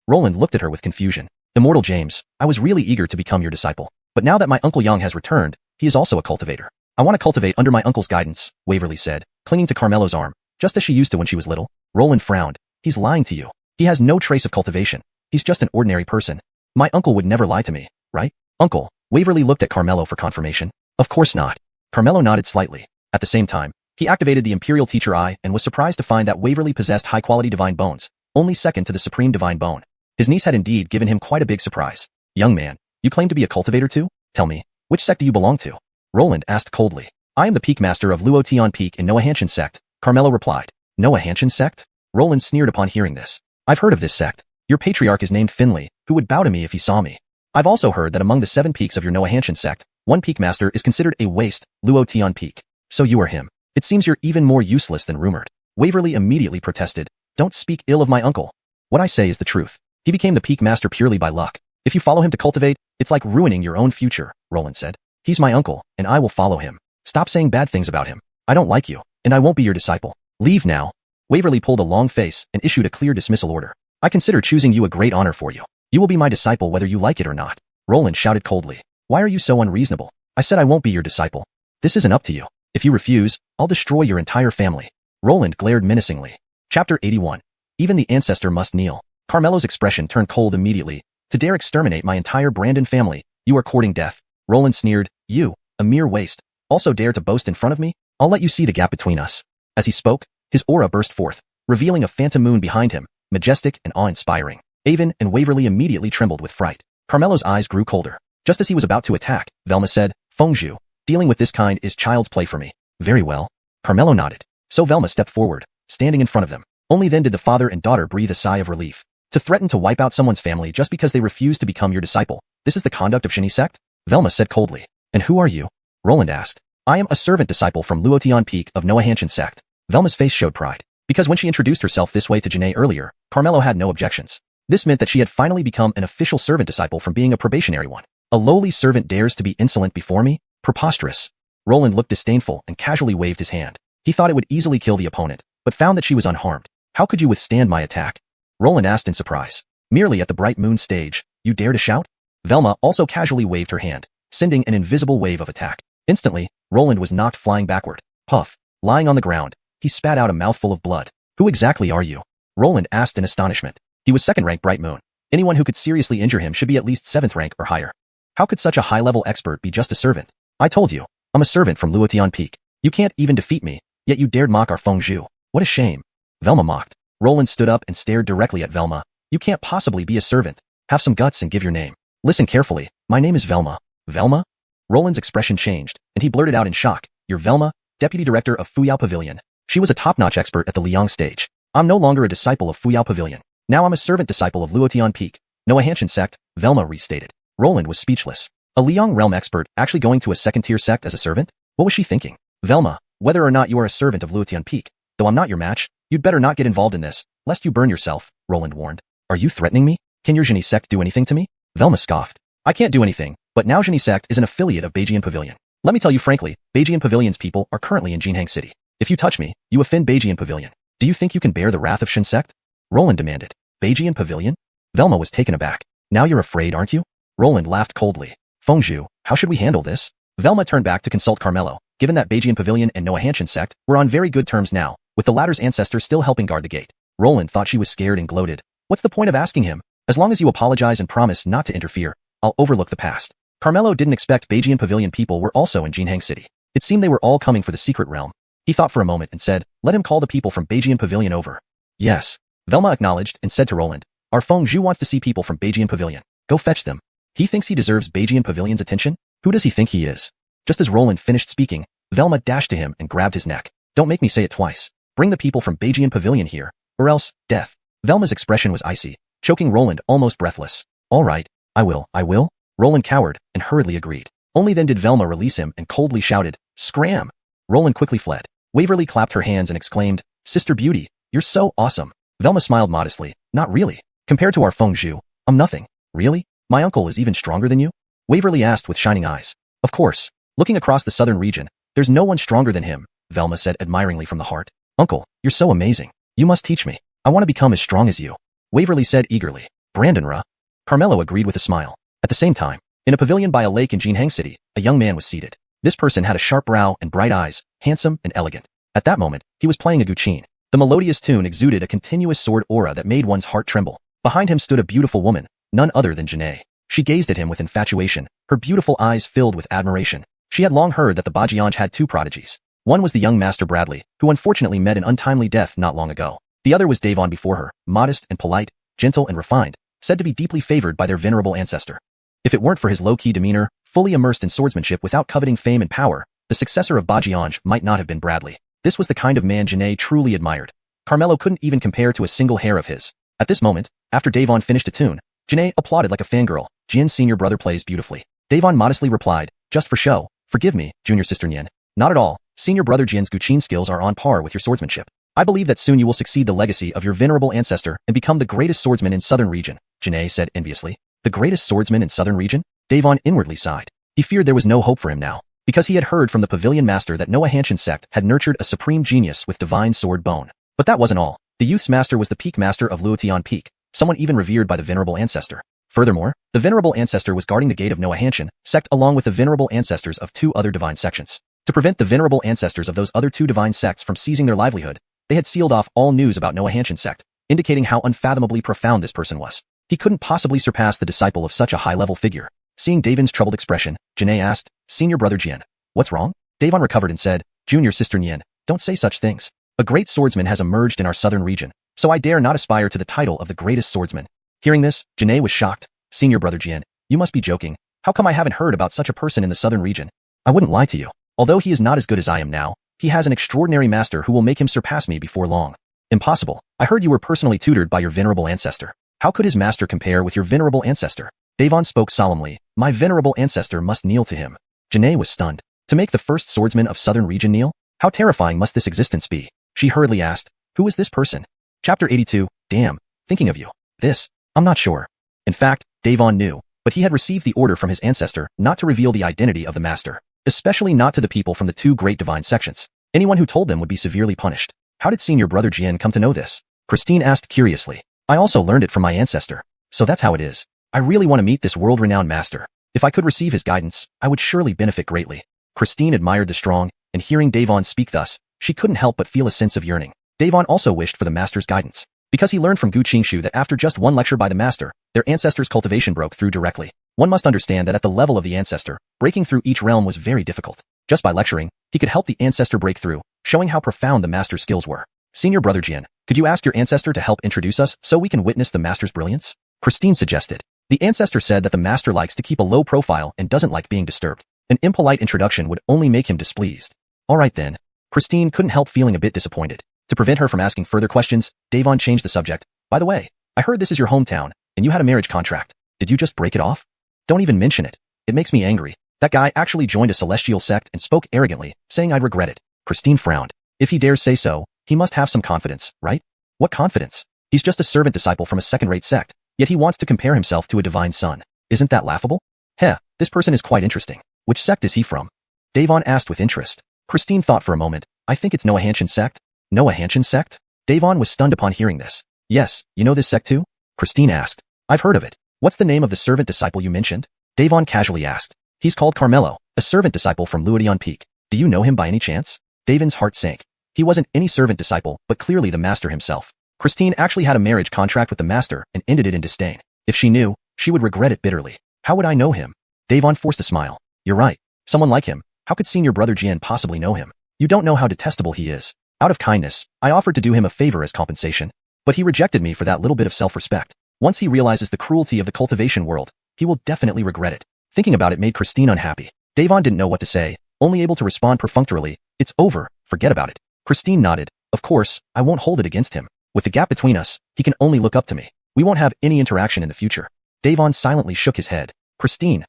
Roland looked at her with confusion. Immortal James, I was really eager to become your disciple. But now that my Uncle Yang has returned, he is also a cultivator. I want to cultivate under my uncle's guidance, Waverly said, clinging to Carmelo's arm, just as she used to when she was little. Roland frowned. He's lying to you. He has no trace of cultivation. He's just an ordinary person. My uncle would never lie to me, right? Uncle, Waverly looked at Carmelo for confirmation. Of course not. Carmelo nodded slightly. At the same time, he activated the Imperial Teacher Eye and was surprised to find that Waverly possessed high-quality divine bones, only second to the Supreme Divine Bone. His niece had indeed given him quite a big surprise. Young man, you claim to be a cultivator too? Tell me, which sect do you belong to? Roland asked coldly. I am the Peak Master of Luotian Peak in Noahanshan sect, Carmelo replied. Noahanshan sect? Roland sneered upon hearing this. I've heard of this sect. Your patriarch is named Finley, who would bow to me if he saw me. I've also heard that among the 7 peaks of your Noahanshan sect, one Peak Master is considered a waste, Luotian Peak. So you are him. It seems you're even more useless than rumored. Waverly immediately protested. Don't speak ill of my uncle. What I say is the truth. He became the Peak Master purely by luck. If you follow him to cultivate, it's like ruining your own future, Roland said. He's my uncle, and I will follow him. Stop saying bad things about him. I don't like you, and I won't be your disciple. Leave now. Waverly pulled a long face and issued a clear dismissal order. I consider choosing you a great honor for you. You will be my disciple whether you like it or not. Roland shouted coldly. Why are you so unreasonable? I said I won't be your disciple. This isn't up to you. If you refuse, I'll destroy your entire family. Roland glared menacingly. Chapter 81. Even the ancestor must kneel. Carmelo's expression turned cold immediately. To dare exterminate my entire Brandon family, you are courting death. Roland sneered. You, a mere waste, also dare to boast in front of me? I'll let you see the gap between us. As he spoke, his aura burst forth, revealing a phantom moon behind him, majestic and awe-inspiring. Avon and Waverly immediately trembled with fright. Carmelo's eyes grew colder. Just as he was about to attack, Velma said, Fengzhu, dealing with this kind is child's play for me. Very well. Carmelo nodded. So Velma stepped forward, standing in front of them. Only then did the father and daughter breathe a sigh of relief. To threaten to wipe out someone's family just because they refuse to become your disciple, this is the conduct of Xianxia sect? Velma said coldly. And who are you? Roland asked. I am a servant disciple from Luotian Peak of Noahanshan sect. Velma's face showed pride. Because when she introduced herself this way to Janae earlier, Carmelo had no objections. This meant that she had finally become an official servant disciple from being a probationary one. A lowly servant dares to be insolent before me? Preposterous. Roland looked disdainful and casually waved his hand. He thought it would easily kill the opponent, but found that she was unharmed. How could you withstand my attack? Roland asked in surprise. Merely at the Bright Moon stage, you dare to shout? Velma also casually waved her hand, sending an invisible wave of attack. Instantly, Roland was knocked flying backward. Puff. Lying on the ground, he spat out a mouthful of blood. Who exactly are you? Roland asked in astonishment. He was 2nd rank Bright Moon. Anyone who could seriously injure him should be at least 7th rank or higher. How could such a high-level expert be just a servant? I told you, I'm a servant from Luotian Peak. You can't even defeat me, yet you dared mock our Fengzhu. What a shame. Velma mocked. Roland stood up and stared directly at Velma. You can't possibly be a servant. Have some guts and give your name. Listen carefully. My name is Velma. Velma? Roland's expression changed, and he blurted out in shock, You're Velma, deputy director of Fuyao Pavilion. She was a top-notch expert at the Liang stage. I'm no longer a disciple of Fuyao Pavilion. Now I'm a servant disciple of Luotian Peak. Noah Hanshin sect, Velma restated. Roland was speechless. A Liang realm expert actually going to a second-tier sect as a servant? What was she thinking? Velma, whether or not you are a servant of Luotian Peak, though I'm not your match, you'd better not get involved in this, lest you burn yourself, Roland warned. Are you threatening me? Can your Zhenyi sect do anything to me? Velma scoffed. I can't do anything, but now Zhenyi sect is an affiliate of Beijian Pavilion. Let me tell you frankly, Beijian Pavilion's people are currently in Jinhang City. If you touch me, you offend Beijian Pavilion. Do you think you can bear the wrath of Shen sect? Roland demanded. Beijian Pavilion? Velma was taken aback. Now you're afraid, aren't you? Roland laughed coldly. Fengzhu, how should we handle this? Velma turned back to consult Carmelo, given that Beijian Pavilion and Noah Hanshin sect were on very good terms now, with the latter's ancestor still helping guard the gate. Roland thought she was scared and gloated. What's the point of asking him? As long as you apologize and promise not to interfere, I'll overlook the past. Carmelo didn't expect Beijian Pavilion people were also in Jinhang City. It seemed they were all coming for the secret realm. He thought for a moment and said, let him call the people from Beijian Pavilion over. Yes. Velma acknowledged and said to Roland, our Fengzhu wants to see people from Beijian Pavilion. Go fetch them. He thinks he deserves Beijian Pavilion's attention? Who does he think he is? Just as Roland finished speaking, Velma dashed to him and grabbed his neck. Don't make me say it twice. Bring the people from Beijian Pavilion here, or else, death. Velma's expression was icy, choking Roland almost breathless. All right, I will. Roland cowered and hurriedly agreed. Only then did Velma release him and coldly shouted, Scram! Roland quickly fled. Waverly clapped her hands and exclaimed, Sister Beauty, you're so awesome. Velma smiled modestly. Not really. Compared to our Fengzhu, I'm nothing. Really? My uncle is even stronger than you? Waverly asked with shining eyes. Of course. Looking across the southern region, there's no one stronger than him, Velma said admiringly from the heart. Uncle, you're so amazing. You must teach me. I want to become as strong as you. Waverly said eagerly. Brandon. Carmelo agreed with a smile. At the same time, in a pavilion by a lake in Jinhang City, a young man was seated. This person had a sharp brow and bright eyes, handsome and elegant. At that moment, he was playing a guqin. The melodious tune exuded a continuous sword aura that made one's heart tremble. Behind him stood a beautiful woman, none other than Janae. She gazed at him with infatuation, her beautiful eyes filled with admiration. She had long heard that the Bajianj had two prodigies. One was the young Master Bradley, who unfortunately met an untimely death not long ago. The other was Davon before her, modest and polite, gentle and refined, said to be deeply favored by their venerable ancestor. If it weren't for his low-key demeanor, fully immersed in swordsmanship without coveting fame and power, the successor of Bajianj might not have been Bradley. This was the kind of man Janae truly admired. Carmelo couldn't even compare to a single hair of his. At this moment, after Davon finished a tune, Janae applauded like a fangirl. Jian's senior brother plays beautifully. Davon modestly replied, just for show. Forgive me, junior sister Nian. Not at all. Senior brother Jian's guqin skills are on par with your swordsmanship. I believe that soon you will succeed the legacy of your venerable ancestor and become the greatest swordsman in southern region, Janae said enviously. The greatest swordsman in southern region? Davon inwardly sighed. He feared there was no hope for him now, because he had heard from the pavilion master that Noah Hanshin sect had nurtured a supreme genius with divine sword bone. But that wasn't all. The youth's master was the peak master of Luotian Peak, someone even revered by the venerable ancestor. Furthermore, the venerable ancestor was guarding the gate of Noah Hanshin sect along with the venerable ancestors of two other divine sections. To prevent the venerable ancestors of those other two divine sects from seizing their livelihood, they had sealed off all news about Noah Hanshin sect, indicating how unfathomably profound this person was. He couldn't possibly surpass the disciple of such a high-level figure. Seeing Davon's troubled expression, Janae asked, Senior brother Jian, what's wrong? Davon recovered and said, Junior sister Nian, don't say such things. A great swordsman has emerged in our southern region, so I dare not aspire to the title of the greatest swordsman. Hearing this, Janae was shocked. Senior brother Jian, you must be joking. How come I haven't heard about such a person in the southern region? I wouldn't lie to you. Although he is not as good as I am now, he has an extraordinary master who will make him surpass me before long. Impossible. I heard you were personally tutored by your venerable ancestor. How could his master compare with your venerable ancestor? Davon spoke solemnly. My venerable ancestor must kneel to him. Janae was stunned. To make the first swordsman of southern region kneel? How terrifying must this existence be? She hurriedly asked, who is this person? Chapter 82, damn, thinking of you. This, I'm not sure. In fact, Davon knew, but he had received the order from his ancestor not to reveal the identity of the master, especially not to the people from the two great divine sections. Anyone who told them would be severely punished. How did senior brother Jian come to know this? Christine asked curiously. I also learned it from my ancestor. So that's how it is. I really want to meet this world-renowned master. If I could receive his guidance, I would surely benefit greatly. Christine admired the strong, and hearing Davon speak thus, she couldn't help but feel a sense of yearning. Davon also wished for the master's guidance, because he learned from Gu Qingshu that after just one lecture by the master, their ancestors' cultivation broke through directly. One must understand that at the level of the ancestor, breaking through each realm was very difficult. Just by lecturing, he could help the ancestor break through, showing how profound the master's skills were. Senior brother Jian, could you ask your ancestor to help introduce us so we can witness the master's brilliance? Christine suggested. The ancestor said that the master likes to keep a low profile and doesn't like being disturbed. An impolite introduction would only make him displeased. Alright then. Christine couldn't help feeling a bit disappointed. To prevent her from asking further questions, Davon changed the subject. By the way, I heard this is your hometown, and you had a marriage contract. Did you just break it off? Don't even mention it. It makes me angry. That guy actually joined a celestial sect and spoke arrogantly, saying I'd regret it. Christine frowned. If he dares say so, he must have some confidence, right? What confidence? He's just a servant disciple from a second-rate sect, yet he wants to compare himself to a divine son. Isn't that laughable? Heh, this person is quite interesting. Which sect is he from? Davon asked with interest. Christine thought for a moment. I think it's Xianxia sect. Xianxia sect? Davon was stunned upon hearing this. Yes, you know this sect too? Christine asked. I've heard of it. What's the name of the servant disciple you mentioned? Davon casually asked. He's called Carmelo, a servant disciple from Wuxia Peak. Do you know him by any chance? Davon's heart sank. He wasn't any servant disciple, but clearly the master himself. Christine actually had a marriage contract with the master and ended it in disdain. If she knew, she would regret it bitterly. How would I know him? Davon forced a smile. You're right. Someone like him. How could senior brother Jian possibly know him? You don't know how detestable he is. Out of kindness, I offered to do him a favor as compensation, but he rejected me for that little bit of self-respect. Once he realizes the cruelty of the cultivation world, he will definitely regret it. Thinking about it made Christine unhappy. Davon didn't know what to say, only able to respond perfunctorily. It's over, forget about it. Christine nodded. Of course, I won't hold it against him. With the gap between us, he can only look up to me. We won't have any interaction in the future. Davon silently shook his head. Christine,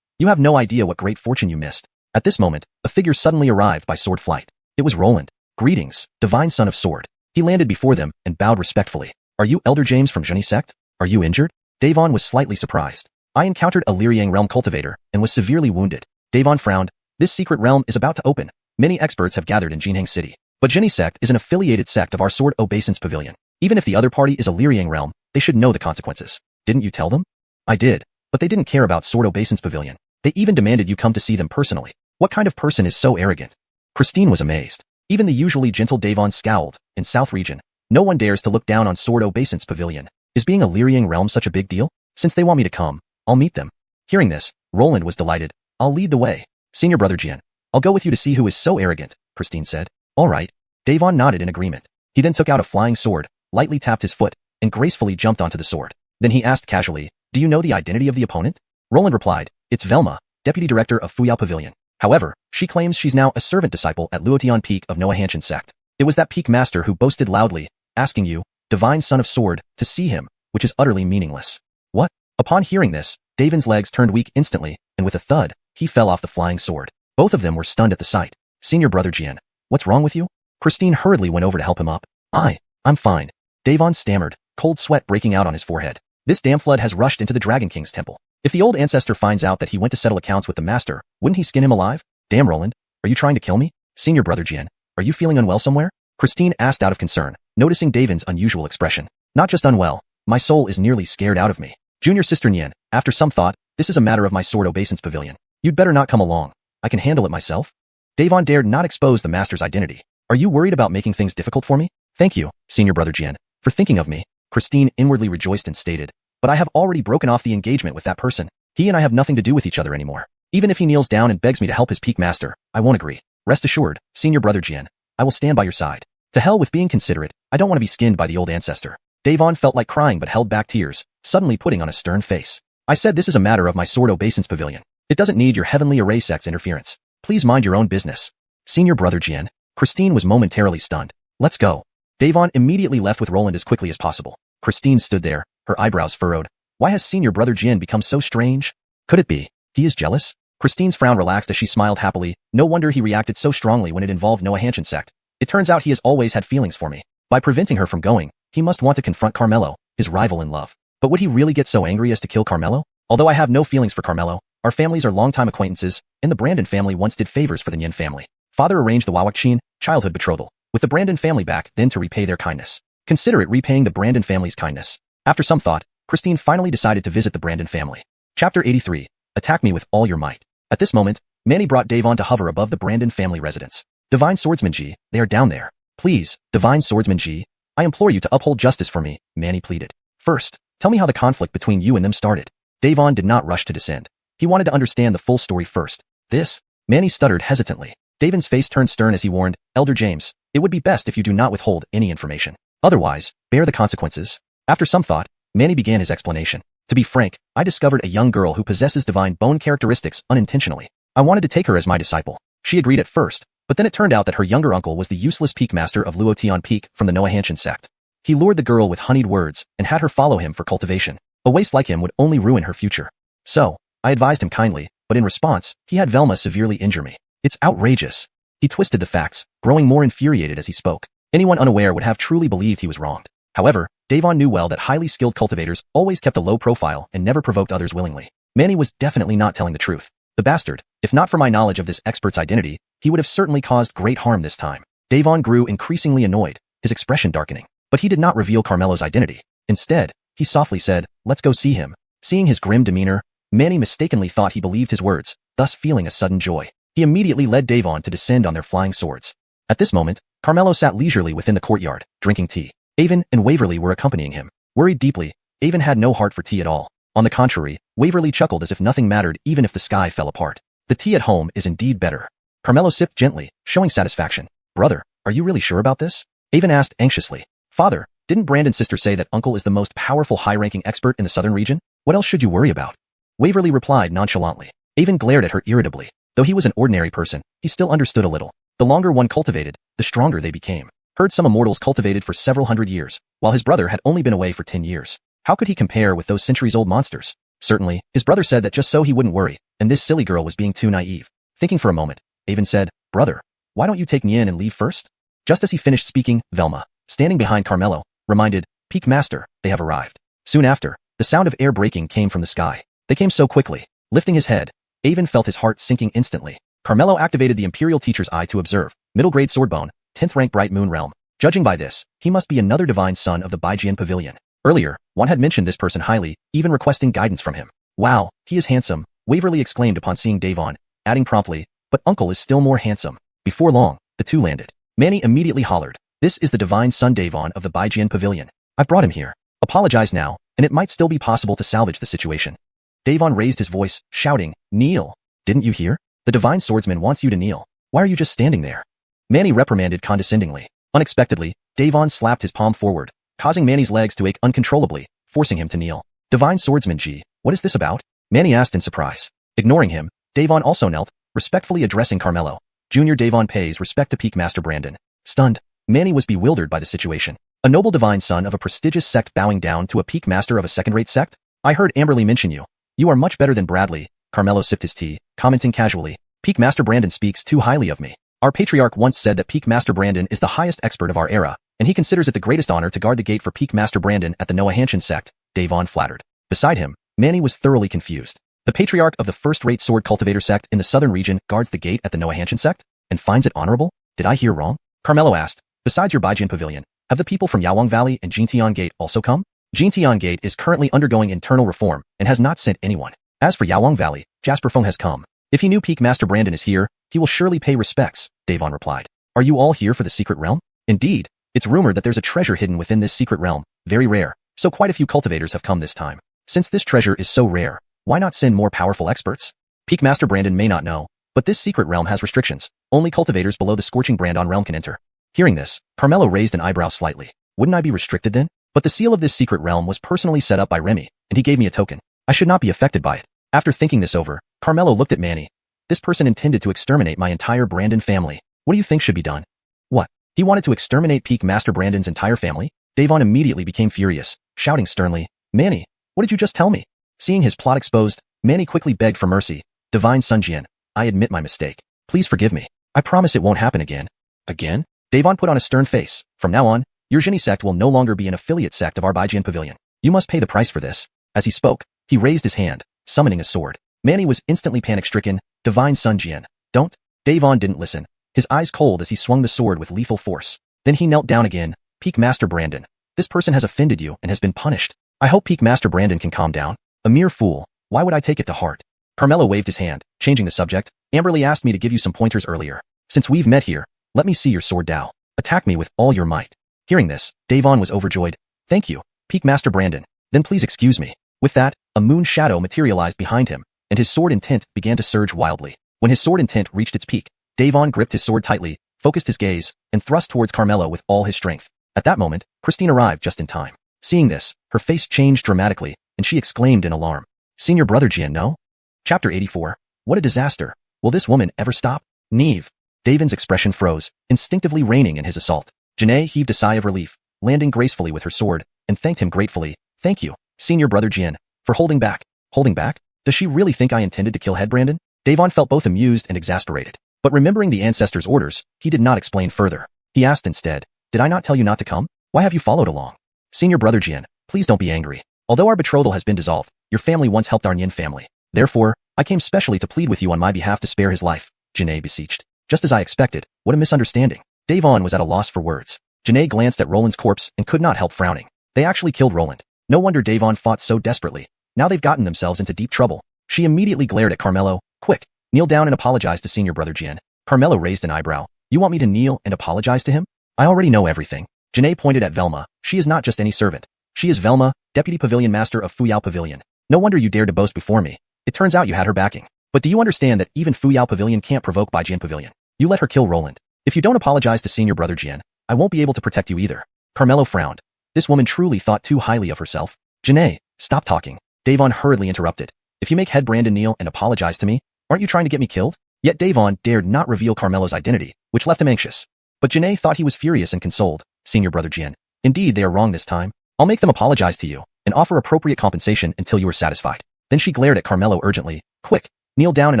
you have no idea what great fortune you missed. At this moment, a figure suddenly arrived by sword flight. It was Roland. Greetings, divine son of sword. He landed before them and bowed respectfully. Are you Elder James from Xianxia sect? Are you injured? Davon was slightly surprised. I encountered a Liryang realm cultivator and was severely wounded. Davon frowned. This secret realm is about to open. Many experts have gathered in Jinheng City. But Xianxia sect is an affiliated sect of our sword obeisance pavilion. Even if the other party is a Liryang realm, they should know the consequences. Didn't you tell them? I did, but they didn't care about sword obeisance pavilion. They even demanded you come to see them personally. What kind of person is so arrogant? Christine was amazed. Even the usually gentle Davon scowled. In South Region, no one dares to look down on sword obeisance pavilion. Is being a Liryang realm such a big deal? Since they want me to come, I'll meet them. Hearing this, Roland was delighted. I'll lead the way. Senior brother Jian, I'll go with you to see who is so arrogant, Christine said. All right. Davon nodded in agreement. He then took out a flying sword, lightly tapped his foot, and gracefully jumped onto the sword. Then he asked casually, do you know the identity of the opponent? Roland replied, it's Velma, deputy director of Fuyao Pavilion. However, she claims she's now a servant disciple at Wuxia Peak of Xianxia sect. It was that peak master who boasted loudly, asking you, divine son of sword, to see him, which is utterly meaningless. What? Upon hearing this, Davon's legs turned weak instantly, and with a thud, he fell off the flying sword. Both of them were stunned at the sight. Senior brother Jian, what's wrong with you? Christine hurriedly went over to help him up. I'm fine. Davon stammered, cold sweat breaking out on his forehead. This damn flood has rushed into the Dragon King's temple. If the old ancestor finds out that he went to settle accounts with the master, wouldn't he skin him alive? Damn, Roland, are you trying to kill me? Senior brother Jian, are you feeling unwell somewhere? Christine asked out of concern, noticing Davon's unusual expression. Not just unwell, my soul is nearly scared out of me. Junior sister Nian, after some thought, this is a matter of my sword obeisance pavilion. You'd better not come along. I can handle it myself. Davon dared not expose the master's identity. Are you worried about making things difficult for me? Thank you, senior brother Jian, for thinking of me. Christine inwardly rejoiced and stated, but I have already broken off the engagement with that person. He and I have nothing to do with each other anymore. Even if he kneels down and begs me to help his peak master, I won't agree. Rest assured, senior brother Jian, I will stand by your side. To hell with being considerate, I don't want to be skinned by the old ancestor. Davon felt like crying but held back tears, suddenly putting on a stern face. I said this is a matter of my sword obeisance pavilion. It doesn't need your heavenly array sect's interference. Please mind your own business. Senior brother Jian. Christine was momentarily stunned. Let's go. Davon immediately left with Roland as quickly as possible. Christine stood there, her eyebrows furrowed. Why has senior brother Jian become so strange? Could it be he is jealous? Christine's frown relaxed as she smiled happily. No wonder he reacted so strongly when it involved Xianxia sect. It turns out he has always had feelings for me. By preventing her from going, he must want to confront Carmelo, his rival in love. But would he really get so angry as to kill Carmelo? Although I have no feelings for Carmelo, our families are longtime acquaintances, and the Brandon family once did favors for the Nian family. Father arranged the Wuxia childhood betrothal with the Brandon family back then to repay their kindness. Consider it repaying the Brandon family's kindness. After some thought, Christine finally decided to visit the Brandon family. Chapter 83. Attack me with all your might. At this moment, Manny brought Davon to hover above the Brandon family residence. Divine Swordsman G, they are down there. Please, Divine Swordsman G, I implore you to uphold justice for me, Manny pleaded. First, tell me how the conflict between you and them started. Davon did not rush to descend. He wanted to understand the full story first. This? Manny stuttered hesitantly. Davon's face turned stern as he warned, Elder James, it would be best if you do not withhold any information. Otherwise, bear the consequences. After some thought, Manny began his explanation. To be frank, I discovered a young girl who possesses divine bone characteristics unintentionally. I wanted to take her as my disciple. She agreed at first, but then it turned out that her younger uncle was the useless peak master of Luotian Peak from the Noahanshan sect. He lured the girl with honeyed words and had her follow him for cultivation. A waste like him would only ruin her future. So, I advised him kindly, but in response, he had Velma severely injure me. It's outrageous. He twisted the facts, growing more infuriated as he spoke. Anyone unaware would have truly believed he was wronged. However, Davon knew well that highly skilled cultivators always kept a low profile and never provoked others willingly. Manny was definitely not telling the truth. The bastard, if not for my knowledge of this expert's identity, he would have certainly caused great harm this time. Davon grew increasingly annoyed, his expression darkening. But he did not reveal Carmelo's identity. Instead, he softly said, "Let's go see him." Seeing his grim demeanor, Manny mistakenly thought he believed his words, thus feeling a sudden joy. He immediately led Davon to descend on their flying swords. At this moment, Carmelo sat leisurely within the courtyard, drinking tea. Avon and Waverly were accompanying him. Worried deeply, Avon had no heart for tea at all. On the contrary, Waverly chuckled as if nothing mattered even if the sky fell apart. The tea at home is indeed better. Carmelo sipped gently, showing satisfaction. "Brother, are you really sure about this?" Avon asked anxiously. "Father, didn't Brandon's sister say that Uncle is the most powerful high-ranking expert in the southern region? What else should you worry about?" Waverly replied nonchalantly. Avon glared at her irritably. Though he was an ordinary person, he still understood a little. The longer one cultivated, the stronger they became. Heard some immortals cultivated for several hundred years, while his brother had only been away for 10 years. How could he compare with those centuries-old monsters? Certainly, his brother said that just so he wouldn't worry, and this silly girl was being too naive. Thinking for a moment, Avon said, "Brother, why don't you take Nien and leave first?" Just as he finished speaking, Velma, standing behind Carmelo, reminded, "Peak Master, they have arrived." Soon after, the sound of air breaking came from the sky. They came so quickly. Lifting his head, Avon felt his heart sinking instantly. Carmelo activated the Imperial Teacher's Eye to observe, middle-grade swordbone, 10th rank Bright Moon Realm. Judging by this, he must be another divine son of the Baijian Pavilion. Earlier, one had mentioned this person highly, even requesting guidance from him. "Wow, he is handsome," Waverly exclaimed upon seeing Davon, adding promptly, "But Uncle is still more handsome." Before long, the two landed. Manny immediately hollered, "This is the divine son Davon of the Baijian Pavilion. I've brought him here. Apologize now, and it might still be possible to salvage the situation." Davon raised his voice, shouting, "Kneel. Didn't you hear? The divine swordsman wants you to kneel. Why are you just standing there?" Manny reprimanded condescendingly. Unexpectedly, Davon slapped his palm forward, causing Manny's legs to ache uncontrollably, forcing him to kneel. "Divine swordsman G, what is this about?" Manny asked in surprise. Ignoring him, Davon also knelt, respectfully addressing Carmelo. "Junior Davon pays respect to Peak Master Brandon." Stunned, Manny was bewildered by the situation. A noble divine son of a prestigious sect bowing down to a peak master of a second-rate sect? "I heard Amberly mention you. You are much better than Bradley." Carmelo sipped his tea, commenting casually, "Peak Master Brandon speaks too highly of me. Our patriarch once said that Peak Master Brandon is the highest expert of our era, and he considers it the greatest honor to guard the gate for Peak Master Brandon at the Noahanshan sect," Davon flattered. Beside him, Manny was thoroughly confused. The patriarch of the first-rate sword cultivator sect in the southern region guards the gate at the Noahanshan sect, and finds it honorable? Did I hear wrong? Carmelo asked. "Besides your Baijian Pavilion, have the people from Yawang Valley and Jintian Gate also come?" Jintian Gate is currently undergoing internal reform and has not sent anyone. As for Yawang Valley, Jasper Feng has come. If he knew Peak Master Brandon is here, he will surely pay respects, Davon replied. "Are you all here for the secret realm?" "Indeed. It's rumored that there's a treasure hidden within this secret realm, very rare, so quite a few cultivators have come this time. Since this treasure is so rare, why not send more powerful experts? Peak Master Brandon may not know, but this secret realm has restrictions. Only cultivators below the Scorching Brand on realm can enter." Hearing this, Carmelo raised an eyebrow slightly. "Wouldn't I be restricted then? But the seal of this secret realm was personally set up by Remy, and he gave me a token. I should not be affected by it." After thinking this over, Carmelo looked at Manny. "This person intended to exterminate my entire Brandon family. What do you think should be done?" "What? He wanted to exterminate Peak Master Brandon's entire family?" Davon immediately became furious, shouting sternly, "Manny, what did you just tell me?" Seeing his plot exposed, Manny quickly begged for mercy. "Divine Sun Jian, I admit my mistake. Please forgive me. I promise it won't happen again." "Again?" Davon put on a stern face. "From now on, your Jinni sect will no longer be an affiliate sect of our Baijian Pavilion. You must pay the price for this." As he spoke, he raised his hand, summoning a sword. Manny was instantly panic-stricken. "Divine Sun Jian, don't." Davon didn't listen, his eyes cold as he swung the sword with lethal force. Then he knelt down again. "Peak Master Brandon, this person has offended you and has been punished. I hope Peak Master Brandon can calm down. A mere fool, why would I take it to heart?" Carmelo waved his hand, changing the subject. "Amberly asked me to give you some pointers earlier. Since we've met here, let me see your sword Dao. Attack me with all your might." Hearing this, Davon was overjoyed. "Thank you, Peak Master Brandon. Then please excuse me." With that, a moon shadow materialized behind him, and his sword intent began to surge wildly. When his sword intent reached its peak, Davon gripped his sword tightly, focused his gaze, and thrust towards Carmelo with all his strength. At that moment, Christine arrived just in time. Seeing this, her face changed dramatically, and she exclaimed in alarm. Senior Brother Jian, no? Chapter 84. What a disaster. Will this woman ever stop? Neve. Davin's expression froze, instinctively reining in his assault. Janae heaved a sigh of relief, landing gracefully with her sword, and thanked him gratefully. Thank you, Senior Brother Jian, for holding back. Holding back? Does she really think I intended to kill Head Brandon? Davon felt both amused and exasperated. But remembering the ancestor's orders, he did not explain further. He asked instead, did I not tell you not to come? Why have you followed along? Senior Brother Jian, please don't be angry. Although our betrothal has been dissolved, your family once helped our Nyin family. Therefore, I came specially to plead with you on my behalf to spare his life, Janae beseeched. Just as I expected, what a misunderstanding. Davon was at a loss for words. Janae glanced at Roland's corpse and could not help frowning. They actually killed Roland. No wonder Davon fought so desperately. Now they've gotten themselves into deep trouble. She immediately glared at Carmelo. Quick, kneel down and apologize to Senior Brother Jian. Carmelo raised an eyebrow. You want me to kneel and apologize to him? I already know everything. Janae pointed at Velma. She is not just any servant. She is Velma, Deputy Pavilion Master of Fuyao Pavilion. No wonder you dared to boast before me. It turns out you had her backing. But do you understand that even Fuyao Pavilion can't provoke Baijian Pavilion? You let her kill Roland. If you don't apologize to Senior Brother Jian, I won't be able to protect you either. Carmelo frowned. This woman truly thought too highly of herself. Janae, stop talking. Davon hurriedly interrupted. If you make Head Brandon kneel and apologize to me, aren't you trying to get me killed? Yet Davon dared not reveal Carmelo's identity, which left him anxious. But Janae thought he was furious and consoled. Senior Brother Jian, indeed they are wrong this time. I'll make them apologize to you and offer appropriate compensation until you are satisfied. Then she glared at Carmelo urgently. Quick, kneel down and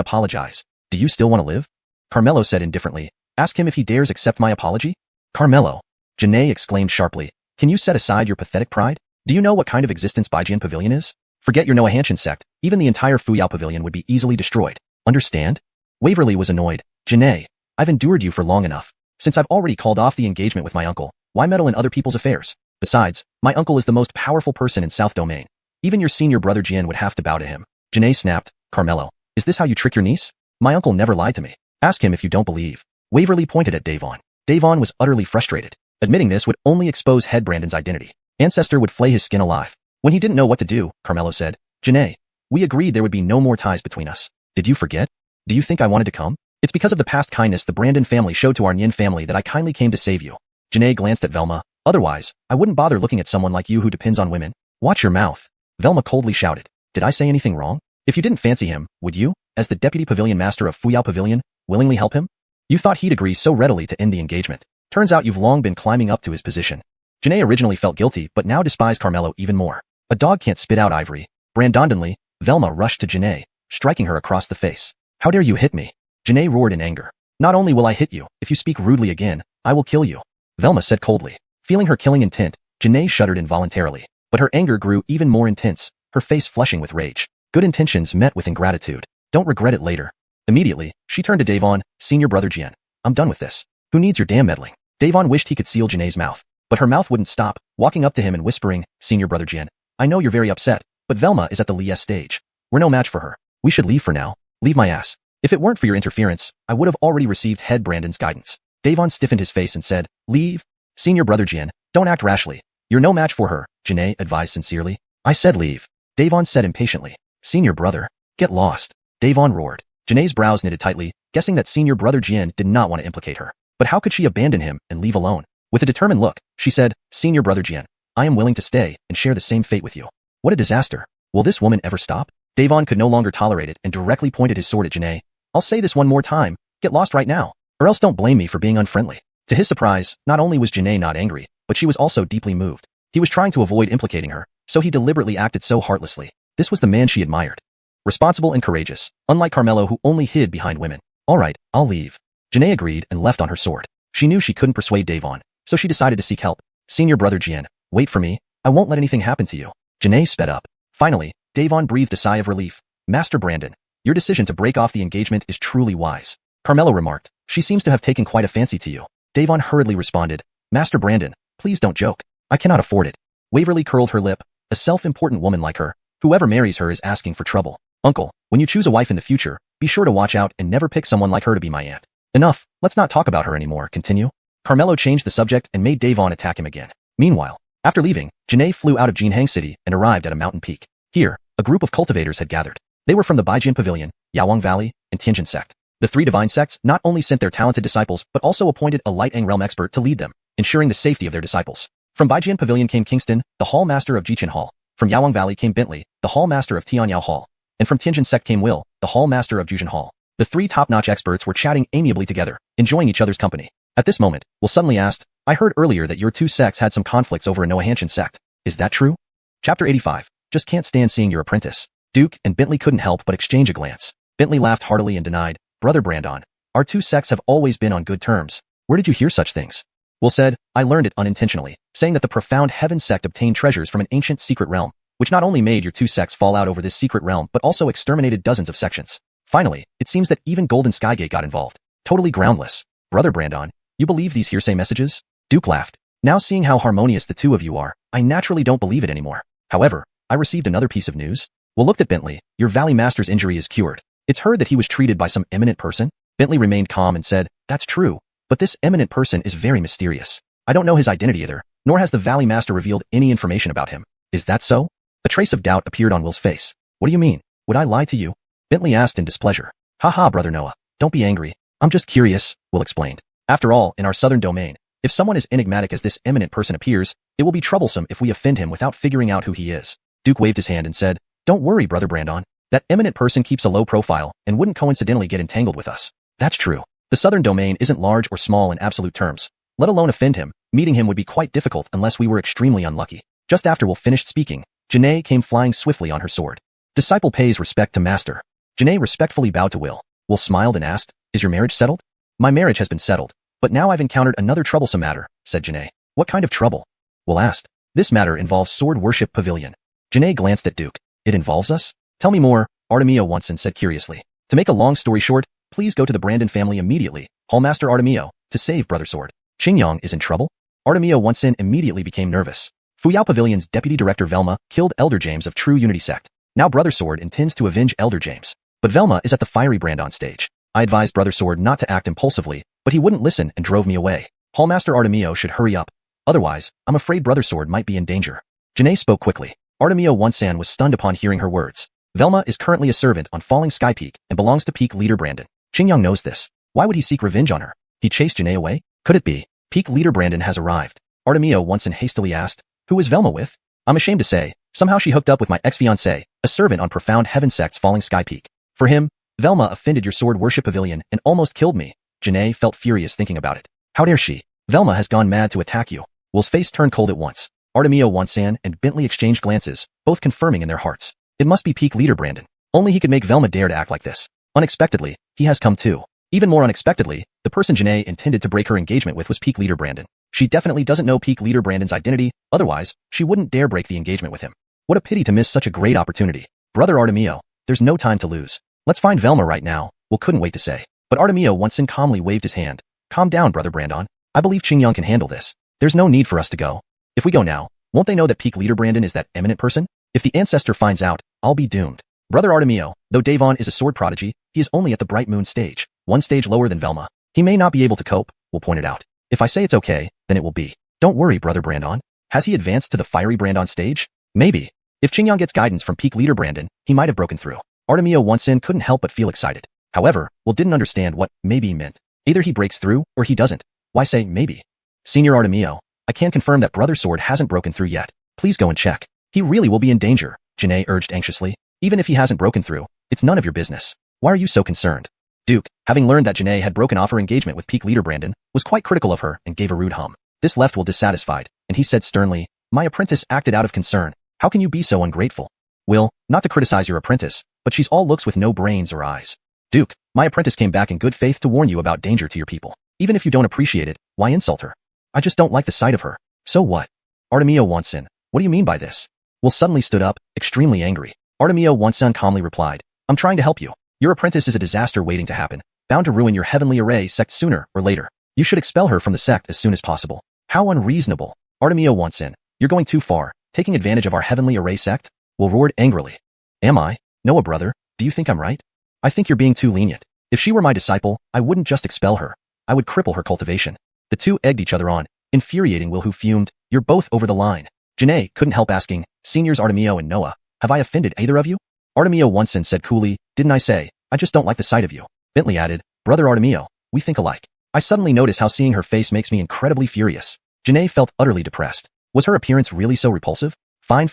apologize. Do you still want to live? Carmelo said indifferently. Ask him if he dares accept my apology? Carmelo. Janae exclaimed sharply. Can you set aside your pathetic pride? Do you know what kind of existence Baijian Pavilion is? Forget your Noah Hanshin sect, even the entire Fuyao Pavilion would be easily destroyed. Understand? Waverly was annoyed. Janae, I've endured you for long enough. Since I've already called off the engagement with my uncle, why meddle in other people's affairs? Besides, my uncle is the most powerful person in South Domain. Even your Senior Brother Jian would have to bow to him. Janae snapped. Carmelo, is this how you trick your niece? My uncle never lied to me. Ask him if you don't believe. Waverly pointed at Davon. Davon was utterly frustrated. Admitting this would only expose Head Brandon's identity. Ancestor would flay his skin alive. When he didn't know what to do, Carmelo said, Janae, we agreed there would be no more ties between us. Did you forget? Do you think I wanted to come? It's because of the past kindness the Brandon family showed to our Nyin family that I kindly came to save you. Janae glanced at Velma. Otherwise, I wouldn't bother looking at someone like you who depends on women. Watch your mouth. Velma coldly shouted. Did I say anything wrong? If you didn't fancy him, would you, as the Deputy Pavilion Master of Fuyao Pavilion, willingly help him? You thought he'd agree so readily to end the engagement. Turns out you've long been climbing up to his position. Janae originally felt guilty but now despised Carmelo even more. A dog can't spit out ivory. Brandondonly, Velma rushed to Janae, striking her across the face. How dare you hit me? Janae roared in anger. Not only will I hit you, if you speak rudely again, I will kill you. Velma said coldly. Feeling her killing intent, Janae shuddered involuntarily. But her anger grew even more intense, her face flushing with rage. Good intentions met with ingratitude. Don't regret it later. Immediately, she turned to Davon. Senior Brother Jian, I'm done with this. Who needs your damn meddling? Davon wished he could seal Janae's mouth, but her mouth wouldn't stop, walking up to him and whispering, Senior Brother Jian, I know you're very upset, but Velma is at the Lies stage. We're no match for her. We should leave for now. Leave my ass. If it weren't for your interference, I would have already received Head Brandon's guidance. Davon stiffened his face and said, Leave? Senior Brother Jian, don't act rashly. You're no match for her, Janae advised sincerely. I said leave. Davon said impatiently. Senior Brother, get lost. Davon roared. Janae's brows knitted tightly, guessing that Senior Brother Jian did not want to implicate her. But how could she abandon him and leave alone? With a determined look, she said, Senior Brother Jian, I am willing to stay and share the same fate with you. What a disaster. Will this woman ever stop? Davon could no longer tolerate it and directly pointed his sword at Janae. I'll say this one more time, get lost right now, or else don't blame me for being unfriendly. To his surprise, not only was Janae not angry, but she was also deeply moved. He was trying to avoid implicating her, so he deliberately acted so heartlessly. This was the man she admired. Responsible and courageous, unlike Carmelo who only hid behind women. All right, I'll leave. Janae agreed and left on her sword. She knew she couldn't persuade Davon, so she decided to seek help. Senior Brother Jian, wait for me. I won't let anything happen to you. Janae sped up. Finally, Davon breathed a sigh of relief. Master Brandon, your decision to break off the engagement is truly wise. Carmelo remarked. She seems to have taken quite a fancy to you. Davon hurriedly responded. Master Brandon, please don't joke. I cannot afford it. Waverly curled her lip. A self-important woman like her, whoever marries her is asking for trouble. Uncle, when you choose a wife in the future, be sure to watch out and never pick someone like her to be my aunt. Enough, let's not talk about her anymore, continue. Carmelo changed the subject and made Davon attack him again. Meanwhile, after leaving, Janae flew out of Jinhang City and arrived at a mountain peak. Here, a group of cultivators had gathered. They were from the Baijian Pavilion, Yawang Valley, and Tianjin sect. The three divine sects not only sent their talented disciples but also appointed a Light Ang realm expert to lead them, ensuring the safety of their disciples. From Baijian Pavilion came Kingston, the hall master of Jichin Hall. From Yaoang Valley came Bentley, the hall master of Tianyao Hall. And from Tianjin Sect came Will, the hall master of Juzhen Hall. The three top-notch experts were chatting amiably together, enjoying each other's company. At this moment, Will suddenly asked, I heard earlier that your two sects had some conflicts over a Noahanshan sect. Is that true? Chapter 85. Just can't stand seeing your apprentice. Duke and Bentley couldn't help but exchange a glance. Bentley laughed heartily and denied, Brother Brandon, our two sects have always been on good terms. Where did you hear such things? Will said, I learned it unintentionally, saying that the profound Heaven sect obtained treasures from an ancient secret realm, which not only made your two sects fall out over this secret realm but also exterminated dozens of sections. Finally, it seems that even Golden Skygate got involved. Totally groundless. Brother Brandon, you believe these hearsay messages? Duke laughed. Now seeing how harmonious the two of you are, I naturally don't believe it anymore. However, I received another piece of news. Will looked at Bentley. Your Valley Master's injury is cured. It's heard that he was treated by some eminent person. Bentley remained calm and said, that's true, but this eminent person is very mysterious. I don't know his identity either, nor has the Valley Master revealed any information about him. Is that so? A trace of doubt appeared on Will's face. What do you mean? Would I lie to you? Bentley asked in displeasure. Haha, Brother Noah. Don't be angry. I'm just curious, Will explained. After all, in our southern domain, if someone as enigmatic as this eminent person appears, it will be troublesome if we offend him without figuring out who he is. Duke waved his hand and said, don't worry, Brother Brandon. That eminent person keeps a low profile and wouldn't coincidentally get entangled with us. That's true. The southern domain isn't large or small in absolute terms. Let alone offend him. Meeting him would be quite difficult unless we were extremely unlucky. Just after Will finished speaking, Janae came flying swiftly on her sword. Disciple pays respect to master. Janae respectfully bowed to Will. Will smiled and asked, is your marriage settled? My marriage has been settled, but now I've encountered another troublesome matter, said Janae. What kind of trouble? Will asked. This matter involves Sword Worship Pavilion. Janae glanced at Duke. It involves us? Tell me more, Artemio Wonson said curiously. To make a long story short, please go to the Brandon family immediately, Hallmaster Artemio, to save Brother Sword. Qingyang is in trouble? Artemio Wonson immediately became nervous. Fuyao Pavilion's deputy director Velma killed Elder James of True Unity Sect. Now Brother Sword intends to avenge Elder James. But Velma is at the fiery Brandon stage. I advised Brother Sword not to act impulsively, but he wouldn't listen and drove me away. Hallmaster Artemio should hurry up. Otherwise, I'm afraid Brother Sword might be in danger. Janae spoke quickly. Artemio Wonsan was stunned upon hearing her words. Velma is currently a servant on Falling Sky Peak and belongs to Peak Leader Brandon. Qingyang knows this. Why would he seek revenge on her? He chased Janae away? Could it be? Peak Leader Brandon has arrived. Artemio Wonsan hastily asked, who is Velma with? I'm ashamed to say, somehow she hooked up with my ex-fiancé, a servant on Profound Heaven Sect's Falling Sky Peak. For him, Velma offended your Sword Worship Pavilion and almost killed me. Janae felt furious thinking about it. How dare she? Velma has gone mad to attack you. Will's face turned cold at once. Artemio Wonsan and Bentley exchanged glances, both confirming in their hearts. It must be Peak Leader Brandon. Only he could make Velma dare to act like this. Unexpectedly, he has come too. Even more unexpectedly, the person Janae intended to break her engagement with was Peak Leader Brandon. She definitely doesn't know Peak Leader Brandon's identity, otherwise, she wouldn't dare break the engagement with him. What a pity to miss such a great opportunity. Brother Artemio, there's no time to lose. Let's find Velma right now, Will couldn't wait to say. But Artemio Wonsan calmly waved his hand. Calm down, Brother Brandon. I believe Qingyang can handle this. There's no need for us to go. If we go now, won't they know that Peak Leader Brandon is that eminent person? If the ancestor finds out, I'll be doomed. Brother Artemio, though Davon is a sword prodigy, he is only at the Bright Moon stage, one stage lower than Velma. He may not be able to cope, Will pointed out. If I say it's okay, then it will be. Don't worry, Brother Brandon. Has he advanced to the fiery Brandon stage? Maybe. If Qingyang gets guidance from Peak Leader Brandon, he might have broken through. Artemio Wonsan couldn't help but feel excited. However, Will didn't understand what maybe meant. Either he breaks through, or he doesn't. Why say maybe? Senior Artemio, I can confirm that Brother Sword hasn't broken through yet. Please go and check. He really will be in danger, Janae urged anxiously. Even if he hasn't broken through, it's none of your business. Why are you so concerned? Duke, having learned that Janae had broken off her engagement with Peak Leader Brandon, was quite critical of her and gave a rude hum. This left Will dissatisfied, and he said sternly, my apprentice acted out of concern. How can you be so ungrateful? Will, not to criticize your apprentice, but she's all looks with no brains or eyes. Duke, my apprentice came back in good faith to warn you about danger to your people. Even if you don't appreciate it, why insult her? I just don't like the sight of her. So what? Artemio Wonsan, what do you mean by this? Will suddenly stood up, extremely angry. Artemio Wonsan calmly replied, I'm trying to help you. Your apprentice is a disaster waiting to happen, bound to ruin your Heavenly Array sect sooner or later. You should expel her from the sect as soon as possible. How unreasonable. Artemio Wonsan, you're going too far, taking advantage of our Heavenly Array sect? Will roared angrily. Am I? Noah brother, do you think I'm right? I think you're being too lenient. If she were my disciple, I wouldn't just expel her. I would cripple her cultivation. The two egged each other on, infuriating Will, who fumed, you're both over the line. Janae couldn't help asking, seniors Artemio and Noah, have I offended either of you? Artemio Wonsan said coolly, didn't I say, I just don't like the sight of you. Bentley added, Brother Artemio, we think alike. I suddenly notice how seeing her face makes me incredibly furious. Janae felt utterly depressed. Was her appearance really so repulsive? Fine.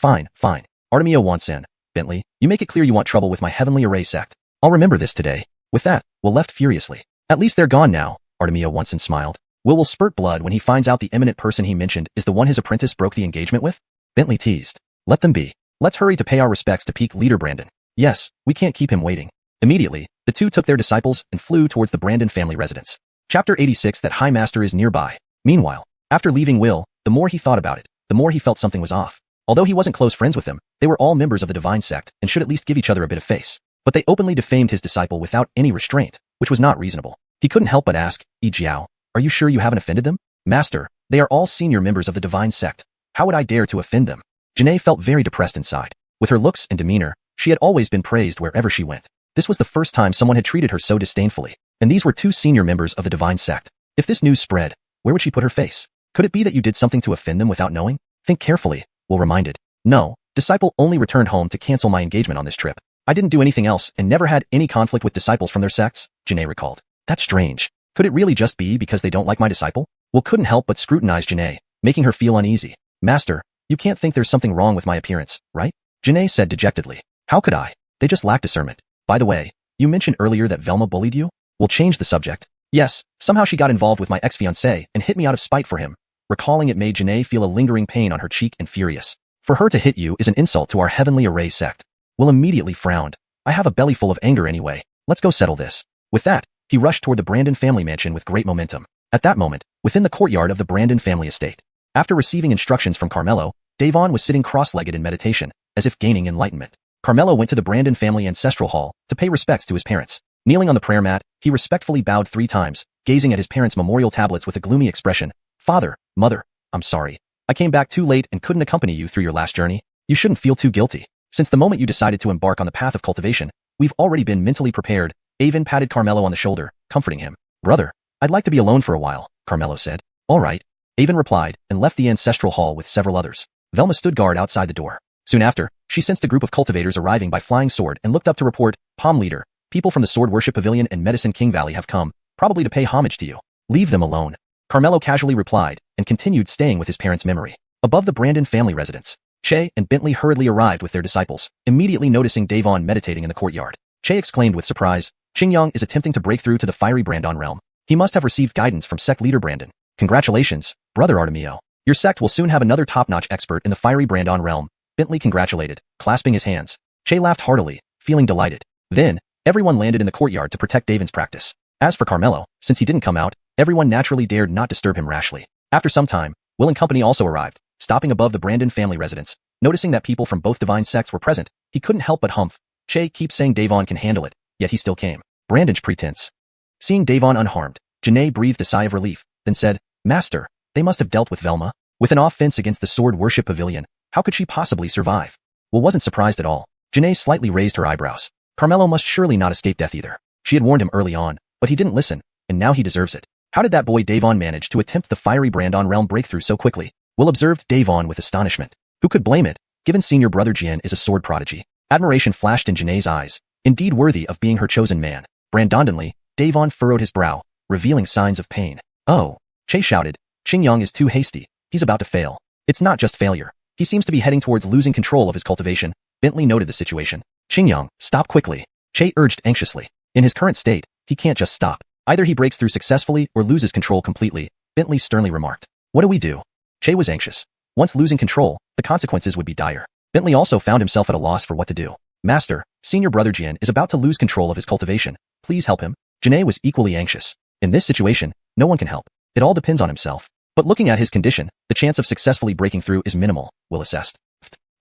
Artemio wants in. Bentley, you make it clear you want trouble with my heavenly array sect. I'll remember this today. With that, Will left furiously. At least they're gone now, Artemio once smiled. Will spurt blood when he finds out the eminent person he mentioned is the one his apprentice broke the engagement with? Bentley teased. Let them be. Let's hurry to pay our respects to peak leader Brandon. Yes, we can't keep him waiting. Immediately, the two took their disciples and flew towards the Brandon family residence. Chapter 86 That High Master is nearby. Meanwhile, after leaving Will, the more he thought about it, the more he felt something was off. Although he wasn't close friends with them, they were all members of the divine sect and should at least give each other a bit of face. But they openly defamed his disciple without any restraint, which was not reasonable. He couldn't help but ask, Jiao, are you sure you haven't offended them? Master, they are all senior members of the divine sect. How would I dare to offend them? Janae felt very depressed inside. With her looks and demeanor, she had always been praised wherever she went. This was the first time someone had treated her so disdainfully, and these were two senior members of the divine sect. If this news spread, where would she put her face? Could it be that you did something to offend them without knowing? Think carefully, Will reminded. No, disciple only returned home to cancel my engagement on this trip. I didn't do anything else and never had any conflict with disciples from their sects, Janae recalled. That's strange. Could it really just be because they don't like my disciple? Will couldn't help but scrutinize Janae, making her feel uneasy. Master, you can't think there's something wrong with my appearance, right? Janae said dejectedly. How could I? They just lack discernment. By the way, you mentioned earlier that Velma bullied you? We'll change the subject. Yes, somehow she got involved with my ex-fiancé and hit me out of spite for him. Recalling it made Janae feel a lingering pain on her cheek and furious. For her to hit you is an insult to our heavenly array sect. Will immediately frowned. I have a belly full of anger anyway. Let's go settle this. With that, he rushed toward the Brandon family mansion with great momentum. At that moment, within the courtyard of the Brandon family estate, after receiving instructions from Carmelo, Davon was sitting cross-legged in meditation, as if gaining enlightenment. Carmelo went to the Brandon family ancestral hall to pay respects to his parents. Kneeling on the prayer mat, he respectfully bowed 3 times, gazing at his parents' memorial tablets with a gloomy expression. Father, Mother, I'm sorry. I came back too late and couldn't accompany you through your last journey. You shouldn't feel too guilty. Since the moment you decided to embark on the path of cultivation, we've already been mentally prepared. Avon patted Carmelo on the shoulder, comforting him. Brother, I'd like to be alone for a while, Carmelo said. All right. Avon replied and left the ancestral hall with several others. Velma stood guard outside the door. Soon after, she sensed a group of cultivators arriving by flying sword and looked up to report, Palm Leader, people from the Sword Worship Pavilion and Medicine King Valley have come, probably to pay homage to you. Leave them alone. Carmelo casually replied and continued staying with his parents' memory. Above the Brandon family residence, Che and Bentley hurriedly arrived with their disciples, immediately noticing Davon meditating in the courtyard. Che exclaimed with surprise, Qingyang is attempting to break through to the fiery Brandon realm. He must have received guidance from sect leader Brandon. Congratulations, brother Artemio. Your sect will soon have another top-notch expert in the fiery Brandon realm. Bentley congratulated, clasping his hands. Che laughed heartily, feeling delighted. Then, everyone landed in the courtyard to protect Davon's practice. As for Carmelo, since he didn't come out, everyone naturally dared not disturb him rashly. After some time, Will and company also arrived, stopping above the Brandon family residence. Noticing that people from both divine sects were present, he couldn't help but humph. Che keeps saying Davon can handle it, yet he still came. Brandon's pretense. Seeing Davon unharmed, Janae breathed a sigh of relief, then said, Master, they must have dealt with Velma. With an offense against the Sword Worship Pavilion, how could she possibly survive? Will wasn't surprised at all. Janae slightly raised her eyebrows. Carmelo must surely not escape death either. She had warned him early on, but he didn't listen, and now he deserves it. How did that boy Davon manage to attempt the fiery Brandon realm breakthrough so quickly? Will observed Davon with astonishment. Who could blame it, given senior brother Jian is a sword prodigy? Admiration flashed in Janae's eyes, indeed worthy of being her chosen man. Brandonly, Davon furrowed his brow, revealing signs of pain. Oh, Che shouted, Qingyang is too hasty. He's about to fail. It's not just failure. He seems to be heading towards losing control of his cultivation. Bentley noted the situation. Qingyang, stop quickly. Che urged anxiously. In his current state, he can't just stop. Either he breaks through successfully or loses control completely, Bentley sternly remarked. What do we do? Che was anxious. Once losing control, the consequences would be dire. Bentley also found himself at a loss for what to do. Master, senior brother Jian is about to lose control of his cultivation. Please help him. Janae was equally anxious. In this situation, no one can help. It all depends on himself. But looking at his condition, the chance of successfully breaking through is minimal, Will assessed.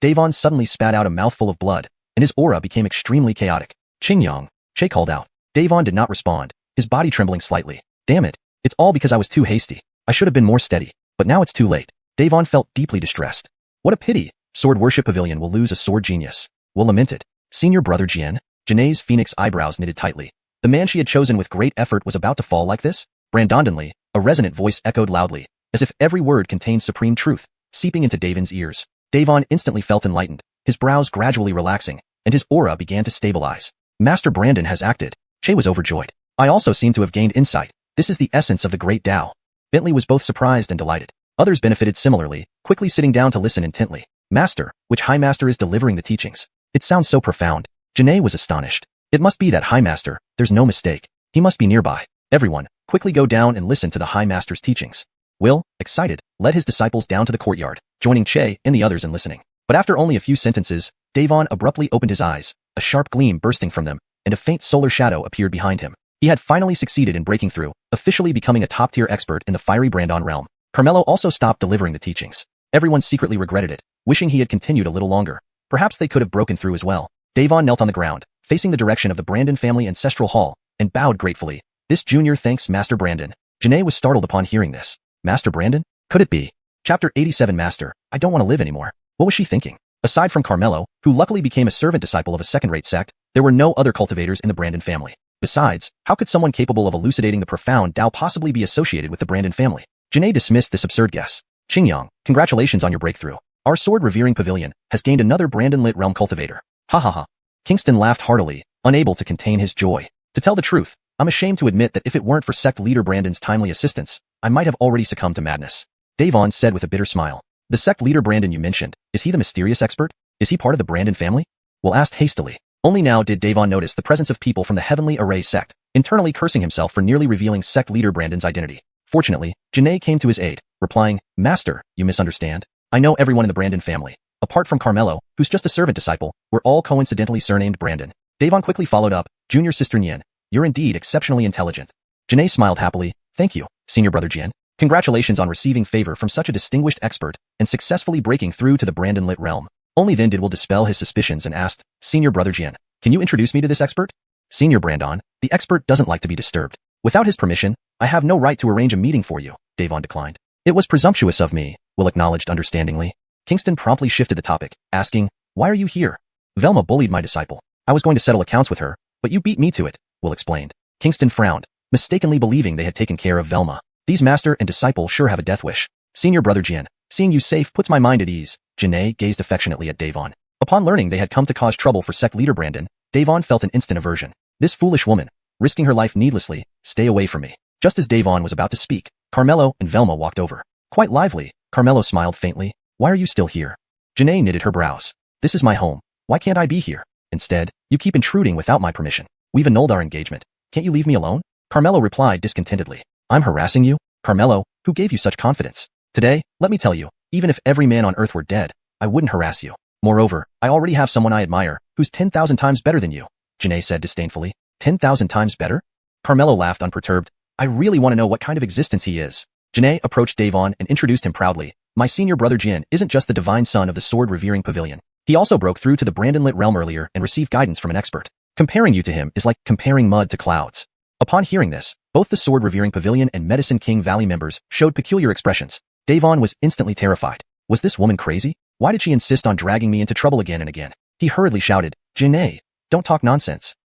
Davon suddenly spat out a mouthful of blood, and his aura became extremely chaotic. Qingyang, Che called out. Davon did not respond, his body trembling slightly. Damn it, it's all because I was too hasty. I should have been more steady, but now it's too late. Davon felt deeply distressed. What a pity, Sword Worship Pavilion will lose a sword genius. Will lamented. Senior brother Jian? Janae's phoenix eyebrows knitted tightly. The man she had chosen with great effort was about to fall like this? Brandonly, a resonant voice echoed loudly, as if every word contained supreme truth, seeping into Davon's ears. Davon instantly felt enlightened, his brows gradually relaxing, and his aura began to stabilize. Master Brandon has acted. Che was overjoyed. I also seem to have gained insight. This is the essence of the great Tao. Bentley was both surprised and delighted. Others benefited similarly, quickly sitting down to listen intently. Master, which High Master is delivering the teachings? It sounds so profound. Janae was astonished. It must be that High Master, there's no mistake. He must be nearby. Everyone, quickly go down and listen to the High Master's teachings. Will, excited, led his disciples down to the courtyard, joining Che and the others in listening. But after only a few sentences, Davon abruptly opened his eyes, a sharp gleam bursting from them, and a faint solar shadow appeared behind him. He had finally succeeded in breaking through, officially becoming a top-tier expert in the fiery Brandon realm. Carmelo also stopped delivering the teachings. Everyone secretly regretted it, wishing he had continued a little longer. Perhaps they could have broken through as well. Davon knelt on the ground, facing the direction of the Brandon family ancestral hall, and bowed gratefully. This junior thanks Master Brandon. Janae was startled upon hearing this. Master Brandon? Could it be? Chapter 87 Master, I don't want to live anymore. What was she thinking? Aside from Carmelo, who luckily became a servant disciple of a second-rate sect, there were no other cultivators in the Brandon family. Besides, how could someone capable of elucidating the profound Tao possibly be associated with the Brandon family? Janae dismissed this absurd guess. Qingyang, congratulations on your breakthrough. Our sword-revering pavilion has gained another Brandon-lit realm cultivator. Ha ha ha. Kingston laughed heartily, unable to contain his joy. To tell the truth, I'm ashamed to admit that if it weren't for sect leader Brandon's timely assistance, I might have already succumbed to madness. Davon said with a bitter smile. The sect leader Brandon you mentioned, is he the mysterious expert? Is he part of the Brandon family? Will asked hastily. Only now did Davon notice the presence of people from the Heavenly Array sect, internally cursing himself for nearly revealing sect leader Brandon's identity. Fortunately, Janae came to his aid, replying, Master, you misunderstand. I know everyone in the Brandon family. Apart from Carmelo, who's just a servant disciple, we're all coincidentally surnamed Brandon. Davon quickly followed up, Junior Sister Nien, you're indeed exceptionally intelligent. Janae smiled happily, thank you, Senior Brother Jian. Congratulations on receiving favor from such a distinguished expert and successfully breaking through to the Brandon-lit realm. Only then did Will dispel his suspicions and asked, Senior Brother Jian, can you introduce me to this expert? Senior Brandon, the expert doesn't like to be disturbed. Without his permission, I have no right to arrange a meeting for you, Davon declined. It was presumptuous of me, Will acknowledged understandingly. Kingston promptly shifted the topic, asking, why are you here? Velma bullied my disciple. I was going to settle accounts with her, but you beat me to it, Will explained. Kingston frowned, mistakenly believing they had taken care of Velma. These master and disciple sure have a death wish. Senior Brother Jian, seeing you safe puts my mind at ease. Janae gazed affectionately at Davon. Upon learning they had come to cause trouble for sect leader Brandon, Davon felt an instant aversion. This foolish woman, risking her life needlessly, stay away from me. Just as Davon was about to speak, Carmelo and Velma walked over. Quite lively, Carmelo smiled faintly. Why are you still here? Janae knitted her brows. This is my home. Why can't I be here? Instead, you keep intruding without my permission. We've annulled our engagement. Can't you leave me alone? Carmelo replied discontentedly. I'm harassing you? Carmelo, who gave you such confidence? Today, let me tell you, even if every man on earth were dead, I wouldn't harass you. Moreover, I already have someone I admire, who's 10,000 times better than you, Janae said disdainfully. 10,000 times better? Carmelo laughed unperturbed. I really want to know what kind of existence he is. Janae approached Davon and introduced him proudly. My senior brother Jin isn't just the divine son of the sword-revering pavilion. He also broke through to the Brandon-lit realm earlier and received guidance from an expert. Comparing you to him is like comparing mud to clouds. Upon hearing this, both the sword-revering pavilion and Medicine King Valley members showed peculiar expressions. Davon was instantly terrified. Was this woman crazy? Why did she insist on dragging me into trouble again and again? He hurriedly shouted, Janae, don't talk nonsense.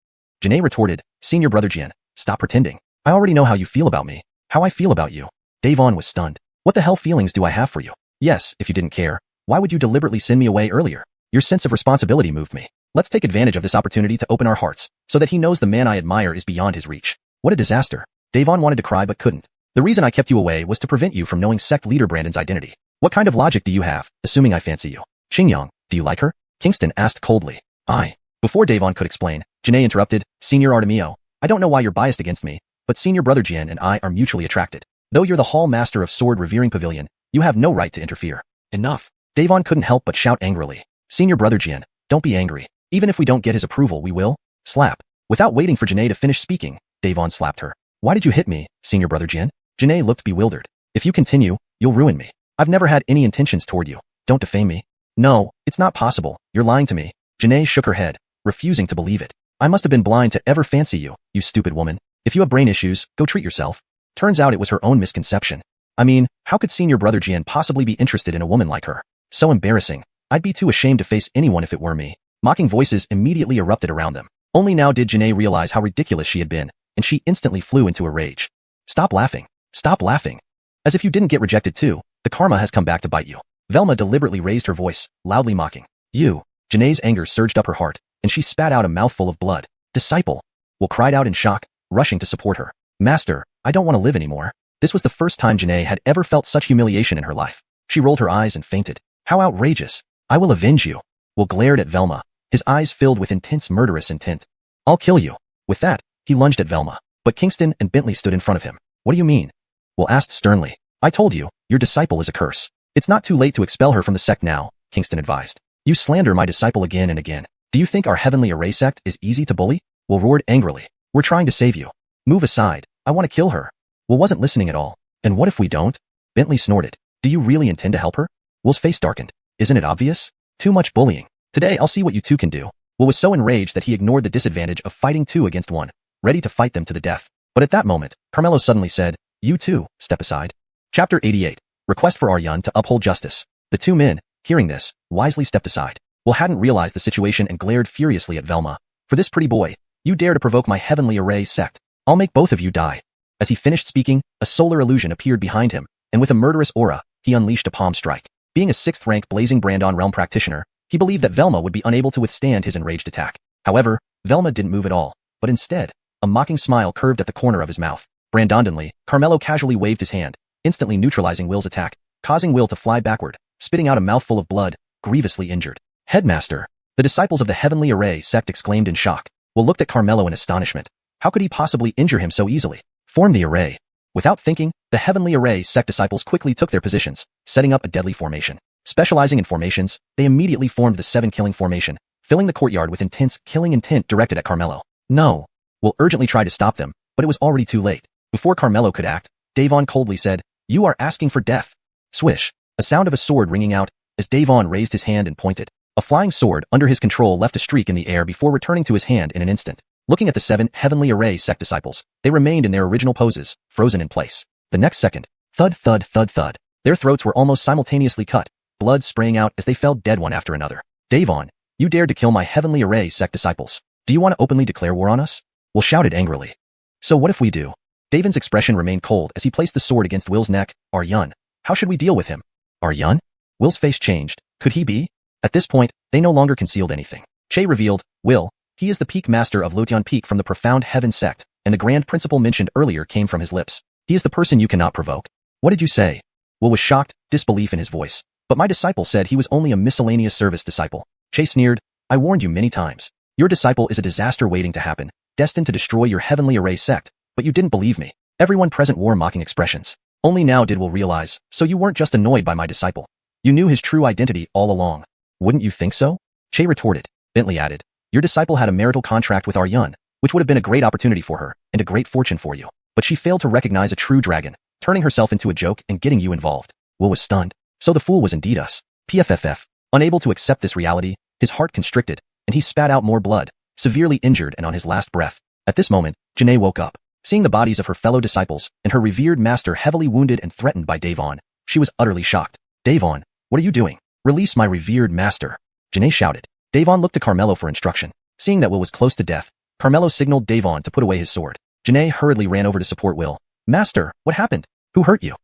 Janae retorted, Senior Brother Jin, stop pretending. I already know how you feel about me. How I feel about you. Davon was stunned. What the hell feelings do I have for you? Yes, if you didn't care, why would you deliberately send me away earlier? Your sense of responsibility moved me. Let's take advantage of this opportunity to open our hearts, so that he knows the man I admire is beyond his reach. What a disaster. Davon wanted to cry but couldn't. The reason I kept you away was to prevent you from knowing sect leader Brandon's identity. What kind of logic do you have, assuming I fancy you? Qingyang, do you like her? Kingston asked coldly. Before Davon could explain, Janae interrupted, Senior Artemio, I don't know why you're biased against me, but Senior Brother Jian and I are mutually attracted. Though you're the hall master of sword revering pavilion, you have no right to interfere. Enough. Davon couldn't help but shout angrily. Senior Brother Jian, don't be angry. Even if we don't get his approval, we will. Slap. Without waiting for Janae to finish speaking, Davon slapped her. Why did you hit me, Senior Brother Jian? Janae looked bewildered. If you continue, you'll ruin me. I've never had any intentions toward you. Don't defame me. No, it's not possible. You're lying to me. Janae shook her head, refusing to believe it. I must have been blind to ever fancy you, you stupid woman. If you have brain issues, go treat yourself. Turns out it was her own misconception. I mean, how could Senior Brother Jian possibly be interested in a woman like her? So embarrassing. I'd be too ashamed to face anyone if it were me. Mocking voices immediately erupted around them. Only now did Janae realize how ridiculous she had been, and she instantly flew into a rage. Stop laughing. Stop laughing. As if you didn't get rejected too, the karma has come back to bite you. Velma deliberately raised her voice, loudly mocking. You. Janae's anger surged up her heart, and she spat out a mouthful of blood. Disciple. Will cried out in shock, rushing to support her. Master, I don't want to live anymore. This was the first time Janae had ever felt such humiliation in her life. She rolled her eyes and fainted. How outrageous. I will avenge you. Will glared at Velma, his eyes filled with intense murderous intent. I'll kill you. With that, he lunged at Velma, but Kingston and Bentley stood in front of him. What do you mean? Will asked sternly. I told you, your disciple is a curse. It's not too late to expel her from the sect now, Kingston advised. You slander my disciple again and again. Do you think our heavenly array sect is easy to bully? Will roared angrily. We're trying to save you. Move aside. I want to kill her. Will wasn't listening at all. And what if we don't? Bentley snorted. Do you really intend to help her? Will's face darkened. Isn't it obvious? Too much bullying. Today I'll see what you two can do. Will was so enraged that he ignored the disadvantage of fighting 2 against 1, ready to fight them to the death. But at that moment, Carmelo suddenly said, You too, step aside. Chapter 88. Request for Aryan to uphold justice. The 2 men, hearing this, wisely stepped aside. Will hadn't realized the situation and glared furiously at Velma. For this pretty boy, you dare to provoke my heavenly array sect. I'll make both of you die. As he finished speaking, a solar illusion appeared behind him, and with a murderous aura, he unleashed a palm strike. Being a 6th rank blazing Brandon realm practitioner, he believed that Velma would be unable to withstand his enraged attack. However, Velma didn't move at all, but instead, a mocking smile curved at the corner of his mouth. Brandonly, Carmelo casually waved his hand, instantly neutralizing Will's attack, causing Will to fly backward, spitting out a mouthful of blood, grievously injured. Headmaster! The disciples of the Heavenly Array sect exclaimed in shock. Will looked at Carmelo in astonishment. How could he possibly injure him so easily? Form the array. Without thinking, the Heavenly Array sect disciples quickly took their positions, setting up a deadly formation. Specializing in formations, they immediately formed the 7-killing formation, filling the courtyard with intense killing intent directed at Carmelo. No. Will urgently tried to stop them, but it was already too late. Before Carmelo could act, Davon coldly said, You are asking for death. Swish. A sound of a sword ringing out, as Davon raised his hand and pointed. A flying sword under his control left a streak in the air before returning to his hand in an instant. Looking at the 7 Heavenly Array sect disciples, they remained in their original poses, frozen in place. The next second, thud thud thud thud. Their throats were almost simultaneously cut, blood spraying out as they fell dead one after another. Davon, you dared to kill my Heavenly Array sect disciples. Do you want to openly declare war on us? Will shouted angrily. So what if we do? Davon's expression remained cold as he placed the sword against Will's neck. Aryan, how should we deal with him? Aryan? Will's face changed. Could he be? At this point, they no longer concealed anything. Che revealed, Will, he is the peak master of Lotian Peak from the Profound Heaven sect, and the grand principle mentioned earlier came from his lips. He is the person you cannot provoke. What did you say? Will was shocked, disbelief in his voice. But my disciple said he was only a miscellaneous service disciple. Che sneered, I warned you many times. Your disciple is a disaster waiting to happen, destined to destroy your Heavenly Array sect, but you didn't believe me. Everyone present wore mocking expressions. Only now did Will realize, so you weren't just annoyed by my disciple. You knew his true identity all along. Wouldn't you think so? Che retorted. Bentley added, Your disciple had a marital contract with Aryan, which would have been a great opportunity for her, and a great fortune for you. But she failed to recognize a true dragon, turning herself into a joke and getting you involved. Will was stunned. So the fool was indeed us. PFFF. Unable to accept this reality, his heart constricted, and he spat out more blood, severely injured and on his last breath. At this moment, Janae woke up. Seeing the bodies of her fellow disciples and her revered master heavily wounded and threatened by Davon, she was utterly shocked. Davon, what are you doing? Release my revered master. Janae shouted. Davon looked to Carmelo for instruction. Seeing that Will was close to death, Carmelo signaled Davon to put away his sword. Janae hurriedly ran over to support Will. Master, what happened? Who hurt you?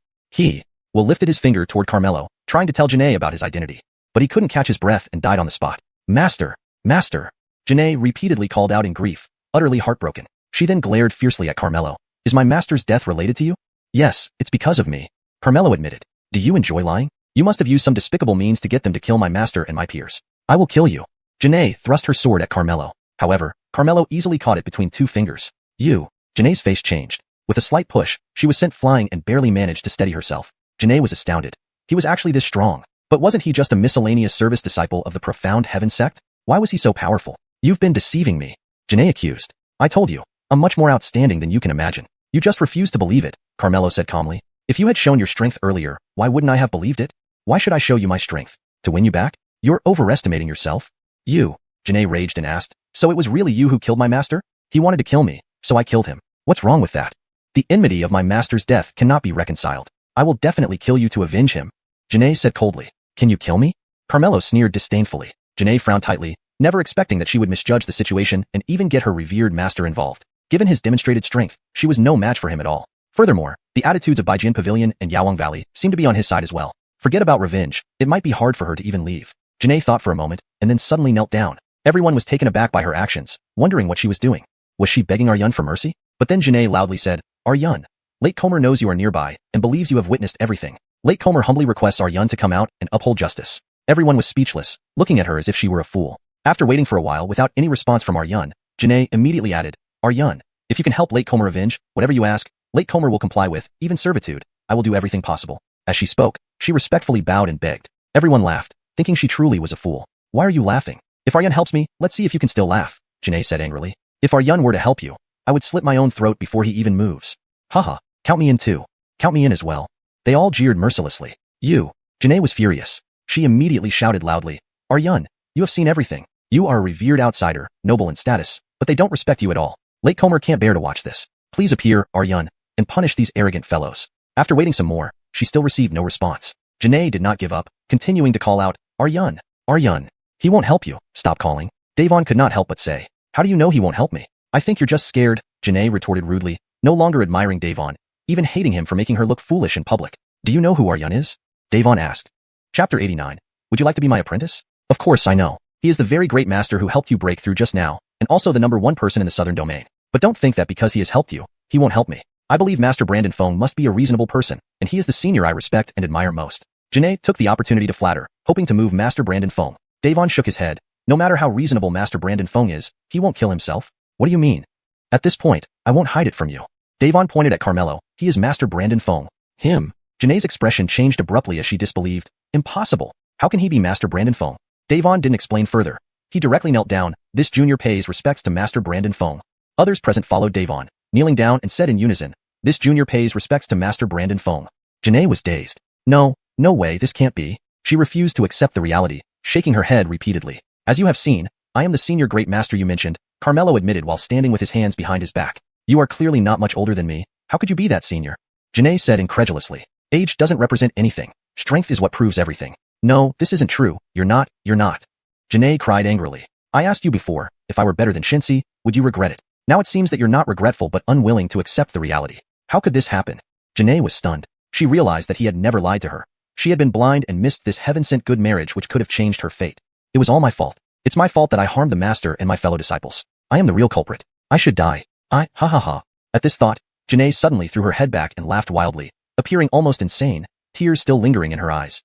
Will lifted his finger toward Carmelo, trying to tell Janae about his identity. But he couldn't catch his breath and died on the spot. Master! Master! Janae repeatedly called out in grief, utterly heartbroken. She then glared fiercely at Carmelo. Is my master's death related to you? Yes, it's because of me. Carmelo admitted. Do you enjoy lying? You must have used some despicable means to get them to kill my master and my peers. I will kill you. Janae thrust her sword at Carmelo. However, Carmelo easily caught it between 2 fingers. You. Janae's face changed. With a slight push, she was sent flying and barely managed to steady herself. Janae was astounded. He was actually this strong. But wasn't he just a miscellaneous service disciple of the Profound Heaven sect? Why was he so powerful? You've been deceiving me. Janae accused. I told you, I'm much more outstanding than you can imagine. You just refuse to believe it, Carmelo said calmly. If you had shown your strength earlier, why wouldn't I have believed it? Why should I show you my strength? To win you back? You're overestimating yourself. You, Janae raged and asked, so it was really you who killed my master? He wanted to kill me, so I killed him. What's wrong with that? The enmity of my master's death cannot be reconciled. I will definitely kill you to avenge him. Janae said coldly. Can you kill me? Carmelo sneered disdainfully. Janae frowned tightly, never expecting that she would misjudge the situation and even get her revered master involved. Given his demonstrated strength, she was no match for him at all. Furthermore, the attitudes of Baijian Pavilion and Yawang Valley seemed to be on his side as well. Forget about revenge, it might be hard for her to even leave. Janae thought for a moment, and then suddenly knelt down. Everyone was taken aback by her actions, wondering what she was doing. Was she begging Aryan for mercy? But then Janae loudly said, Aryan, Late Comer knows you are nearby and believes you have witnessed everything. Late Comer humbly requests Aryan to come out and uphold justice. Everyone was speechless, looking at her as if she were a fool. After waiting for a while without any response from Aryun, Janae immediately added, Aryun, if you can help Latecomer avenge, whatever you ask, Latecomer will comply with, even servitude. I will do everything possible. As she spoke, she respectfully bowed and begged. Everyone laughed, thinking she truly was a fool. Why are you laughing? If Aryun helps me, let's see if you can still laugh, Janae said angrily. If Aryun were to help you, I would slit my own throat before he even moves. Haha, count me in too. Count me in as well. They all jeered mercilessly. Janae was furious. She immediately shouted loudly, Aryun, you have seen everything. You are a revered outsider, noble in status, but they don't respect you at all. Latecomer can't bear to watch this. Please appear, Aryun, and punish these arrogant fellows. After waiting some more, she still received no response. Janae did not give up, continuing to call out, Aryun, Aryun. He won't help you. Stop calling. Davon could not help but say, how do you know he won't help me? I think you're just scared, Janae retorted rudely, no longer admiring Davon, even hating him for making her look foolish in public. Do you know who Aryun is? Davon asked. Chapter 89. Would you like to be my apprentice? Of course I know. He is the very great master who helped you break through just now, and also the #1 person in the southern domain. But don't think that because he has helped you, he won't help me. I believe Master Brandon Fong must be a reasonable person, and he is the senior I respect and admire most. Janae took the opportunity to flatter, hoping to move Master Brandon Fong. Davon shook his head. No matter how reasonable Master Brandon Fong is, he won't kill himself. What do you mean? At this point, I won't hide it from you. Davon pointed at Carmelo. He is Master Brandon Fong. Him. Janae's expression changed abruptly as she disbelieved. Impossible. How can he be Master Brandon Fong? Davon didn't explain further. He directly knelt down. This junior pays respects to Master Brandon Fong. Others present followed Davon, kneeling down and said in unison, this junior pays respects to Master Brandon Fong. Janae was dazed. No way, this can't be. She refused to accept the reality, shaking her head repeatedly. As you have seen, I am the senior great master you mentioned, Carmelo admitted while standing with his hands behind his back. You are clearly not much older than me. How could you be that senior? Janae said incredulously. Age doesn't represent anything. Strength is what proves everything. No, this isn't true. You're not. Janae cried angrily. I asked you before, if I were better than Xianxia, would you regret it? Now it seems that you're not regretful but unwilling to accept the reality. How could this happen? Janae was stunned. She realized that he had never lied to her. She had been blind and missed this heaven-sent good marriage which could have changed her fate. It was all my fault. It's my fault that I harmed the master and my fellow disciples. I am the real culprit. I should die. Ha ha ha. At this thought, Janae suddenly threw her head back and laughed wildly, appearing almost insane, tears still lingering in her eyes.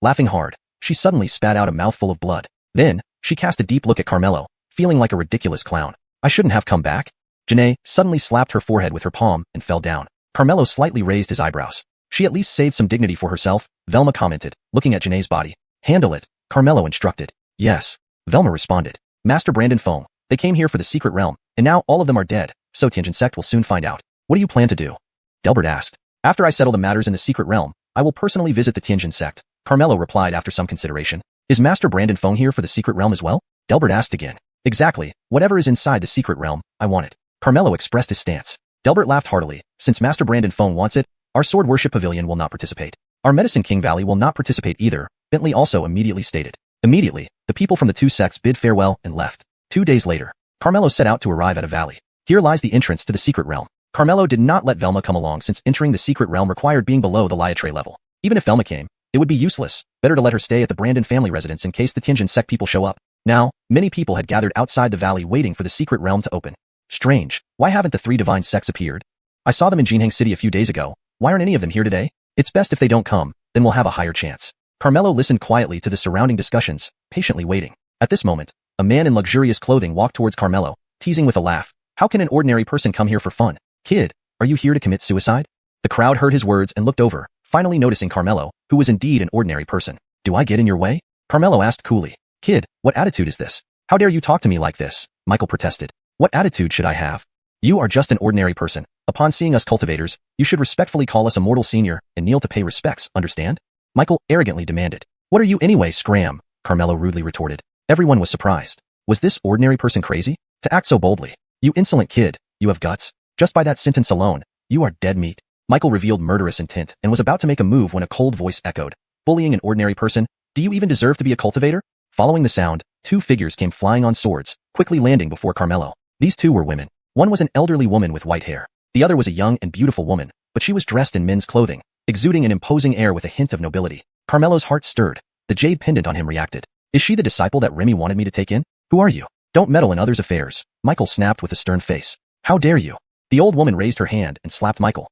Laughing hard, she suddenly spat out a mouthful of blood. Then, she cast a deep look at Carmelo, feeling like a ridiculous clown. I shouldn't have come back. Janae suddenly slapped her forehead with her palm and fell down. Carmelo slightly raised his eyebrows. She at least saved some dignity for herself, Velma commented, looking at Janae's body. Handle it, Carmelo instructed. Yes, Velma responded. Master Brandon Fong, they came here for the secret realm, and now all of them are dead, so Tianjin sect will soon find out. What do you plan to do? Delbert asked. After I settle the matters in the secret realm, I will personally visit the Tianjin sect, Carmelo replied after some consideration. Is Master Brandon Fong here for the secret realm as well? Delbert asked again. Exactly, whatever is inside the secret realm, I want it. Carmelo expressed his stance. Delbert laughed heartily. Since Master Brandon Fong wants it, our Sword Worship Pavilion will not participate. Our Medicine King Valley will not participate either, Bentley also immediately stated. Immediately, the people from the two sects bid farewell and left. 2 days later, Carmelo set out to arrive at a valley. Here lies the entrance to the secret realm. Carmelo did not let Velma come along since entering the secret realm required being below the Liatre level. Even if Velma came, it would be useless. Better to let her stay at the Brandon family residence in case the Tianjin sect people show up. Now, many people had gathered outside the valley waiting for the secret realm to open. Strange, why haven't the 3 divine sects appeared? I saw them in Jinheng City a few days ago. Why aren't any of them here today? It's best if they don't come, then we'll have a higher chance. Carmelo listened quietly to the surrounding discussions, patiently waiting. At this moment, a man in luxurious clothing walked towards Carmelo, teasing with a laugh. How can an ordinary person come here for fun? Kid, are you here to commit suicide? The crowd heard his words and looked over, finally noticing Carmelo, who was indeed an ordinary person. Do I get in your way? Carmelo asked coolly. Kid, what attitude is this? How dare you talk to me like this? Michael protested. What attitude should I have? You are just an ordinary person. Upon seeing us cultivators, you should respectfully call us a mortal senior and kneel to pay respects, understand? Michael arrogantly demanded. What are you anyway, scram? Carmelo rudely retorted. Everyone was surprised. Was this ordinary person crazy? To act so boldly. You insolent kid, you have guts. Just by that sentence alone, you are dead meat. Michael revealed murderous intent and was about to make a move when a cold voice echoed. Bullying an ordinary person? Do you even deserve to be a cultivator? Following the sound, 2 figures came flying on swords, quickly landing before Carmelo. These 2 were women. One was an elderly woman with white hair. The other was a young and beautiful woman, but she was dressed in men's clothing, exuding an imposing air with a hint of nobility. Carmelo's heart stirred. The jade pendant on him reacted. Is she the disciple that Remy wanted me to take in? Who are you? Don't meddle in others' affairs. Michael snapped with a stern face. How dare you? The old woman raised her hand and slapped Michael.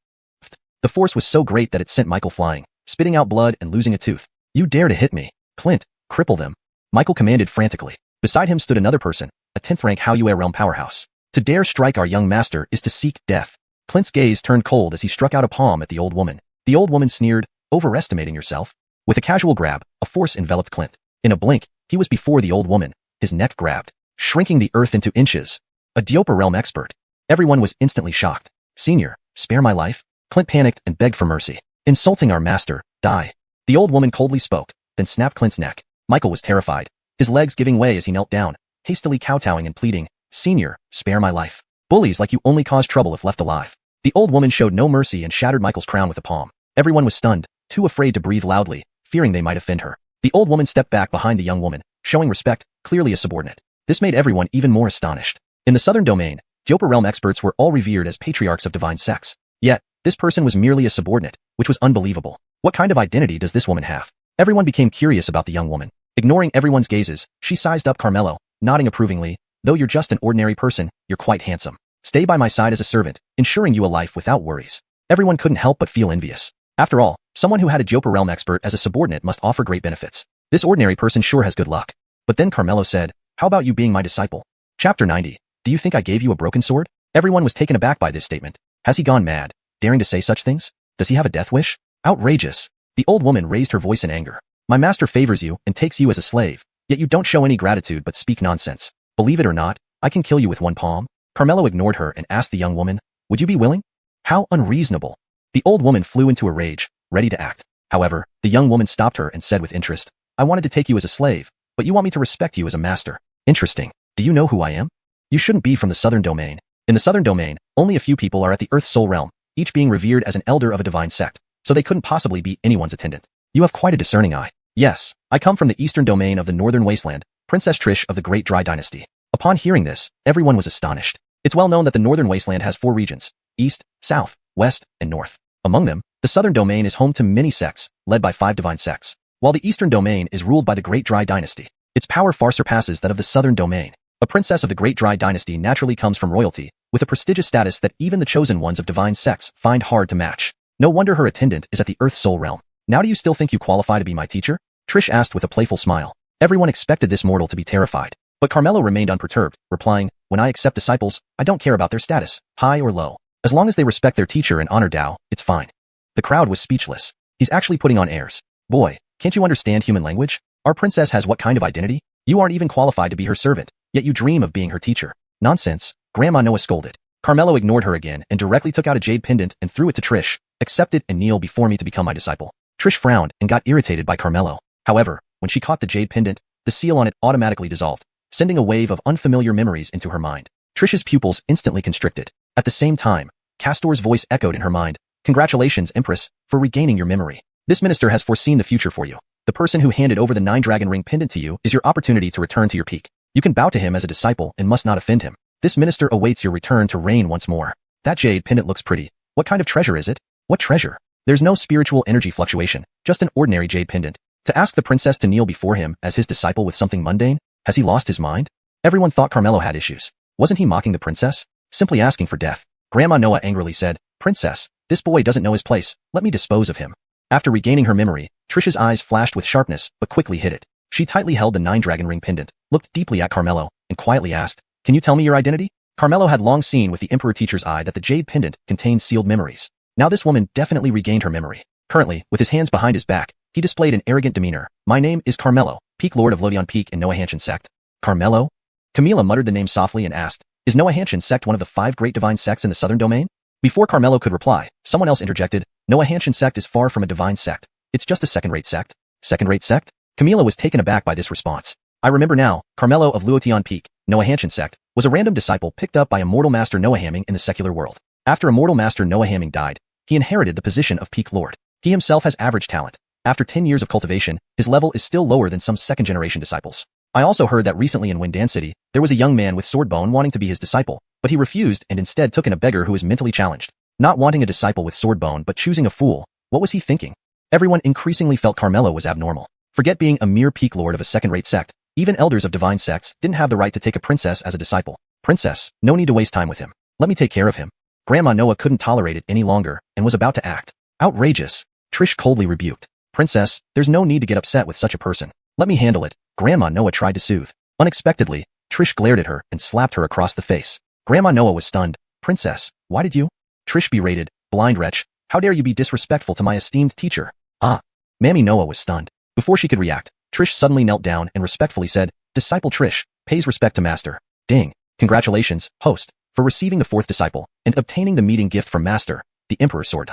The force was so great that it sent Michael flying, spitting out blood and losing a tooth. You dare to hit me? Clint, Cripple them. Michael commanded frantically. Beside him stood another person, a 10th rank Haoyue realm powerhouse. To dare strike our young master is to seek death. Clint's gaze turned cold as he struck out a palm at the old woman. The old woman sneered, overestimating yourself. With a casual grab, a force enveloped Clint. In a blink, he was before the old woman, his neck grabbed, shrinking the earth into inches. A Dyopa realm expert. Everyone was instantly shocked. Senior, spare my life? Clint panicked and begged for mercy. Insulting our master, die. The old woman coldly spoke, then snapped Clint's neck. Michael was terrified, his legs giving way as he knelt down, hastily kowtowing and pleading, Senior, spare my life. Bullies like you only cause trouble if left alive. The old woman showed no mercy and shattered Michael's crown with a palm. Everyone was stunned, too afraid to breathe loudly, fearing they might offend her. The old woman stepped back behind the young woman, showing respect, clearly a subordinate. This made everyone even more astonished. In the southern domain, Dyopa realm experts were all revered as patriarchs of divine sex. Yet, this person was merely a subordinate, which was unbelievable. What kind of identity does this woman have? Everyone became curious about the young woman. Ignoring everyone's gazes, she sized up Carmelo, nodding approvingly, though you're just an ordinary person, you're quite handsome. Stay by my side as a servant, ensuring you a life without worries. Everyone couldn't help but feel envious. After all, someone who had a Dyopa realm expert as a subordinate must offer great benefits. This ordinary person sure has good luck. But then Carmelo said, how about you being my disciple? Chapter 90. Do you think I gave you a broken sword? Everyone was taken aback by this statement. Has he gone mad, daring to say such things? Does he have a death wish? Outrageous. The old woman raised her voice in anger. My master favors you and takes you as a slave, yet you don't show any gratitude but speak nonsense. Believe it or not, I can kill you with one palm. Carmelo ignored her and asked the young woman, would you be willing? How unreasonable. The old woman flew into a rage, ready to act. However, the young woman stopped her and said with interest, I wanted to take you as a slave, but you want me to respect you as a master. Interesting. Do you know who I am? You shouldn't be from the southern domain. In the southern domain, only a few people are at the Earth's soul realm, each being revered as an elder of a divine sect, so they couldn't possibly be anyone's attendant. You have quite a discerning eye. Yes, I come from the eastern domain of the northern wasteland, Princess Trish of the Great Dry Dynasty. Upon hearing this, everyone was astonished. It's well known that the northern wasteland has 4 regions, east, south, west, and north. Among them, the southern domain is home to many sects, led by 5 divine sects, while the eastern domain is ruled by the Great Dry Dynasty. Its power far surpasses that of the southern domain. A princess of the Great Dry Dynasty naturally comes from royalty, with a prestigious status that even the chosen ones of divine sects find hard to match. No wonder her attendant is at the Earth Soul realm. Now do you still think you qualify to be my teacher? Trish asked with a playful smile. Everyone expected this mortal to be terrified, but Carmelo remained unperturbed, replying, when I accept disciples, I don't care about their status, high or low. As long as they respect their teacher and honor Tao, it's fine. The crowd was speechless. He's actually putting on airs. Boy, can't you understand human language? Our princess has what kind of identity? You aren't even qualified to be her servant, yet you dream of being her teacher. Nonsense, Grandma Noah scolded. Carmelo ignored her again and directly took out a jade pendant and threw it to Trish. Accept it and kneel before me to become my disciple. Trish frowned and got irritated by Carmelo. However, when she caught the jade pendant, the seal on it automatically dissolved, sending a wave of unfamiliar memories into her mind. Trish's pupils instantly constricted. At the same time, Castor's voice echoed in her mind. Congratulations, Empress, for regaining your memory. This minister has foreseen the future for you. The person who handed over the 9-dragon ring pendant to you is your opportunity to return to your peak. You can bow to him as a disciple and must not offend him. This minister awaits your return to reign once more. That jade pendant looks pretty. What kind of treasure is it? What treasure? There's no spiritual energy fluctuation, just an ordinary jade pendant. To ask the princess to kneel before him as his disciple with something mundane? Has he lost his mind? Everyone thought Carmelo had issues. Wasn't he mocking the princess? Simply asking for death. Grandma Noah angrily said, Princess, this boy doesn't know his place. Let me dispose of him. After regaining her memory, Trish's eyes flashed with sharpness, but quickly hid it. She tightly held the 9-dragon ring pendant, looked deeply at Carmelo, and quietly asked, Can you tell me your identity? Carmelo had long seen with the Emperor Teacher's eye that the jade pendant contained sealed memories. Now this woman definitely regained her memory. Currently, with his hands behind his back, he displayed an arrogant demeanor. My name is Carmelo, Peak Lord of Lodion Peak in Noahanshan sect. Carmelo? Camila muttered the name softly and asked, Is Noahanshan sect one of the 5 great divine sects in the southern domain? Before Carmelo could reply, someone else interjected, Noahanshan sect is far from a divine sect. It's just a second-rate sect. Second-rate sect? Camila was taken aback by this response. I remember now, Carmelo of Luotion Peak, Noahanshan sect, was a random disciple picked up by Immortal Master Noahaming in the secular world. After Immortal Master Noahaming died, he inherited the position of Peak Lord. He himself has average talent. After 10 years of cultivation, his level is still lower than some second-generation disciples. I also heard that recently in Windan City, there was a young man with Swordbone wanting to be his disciple, but he refused and instead took in a beggar who is mentally challenged. Not wanting a disciple with Swordbone but choosing a fool, what was he thinking? Everyone increasingly felt Carmelo was abnormal. Forget being a mere Peak Lord of a second-rate sect. Even elders of divine sects didn't have the right to take a princess as a disciple. Princess, no need to waste time with him. Let me take care of him. Grandma Noah couldn't tolerate it any longer and was about to act. Outrageous. Trish coldly rebuked. Princess, there's no need to get upset with such a person. Let me handle it, Grandma Noah tried to soothe. Unexpectedly, Trish glared at her and slapped her across the face. Grandma Noah was stunned. Princess, why did you? Trish berated, blind wretch, how dare you be disrespectful to my esteemed teacher? Ah. Mammy Noah was stunned. Before she could react, Trish suddenly knelt down and respectfully said, Disciple Trish, pays respect to Master. Ding. Congratulations, host, for receiving the fourth disciple and obtaining the meeting gift from Master, the Emperor's Sword.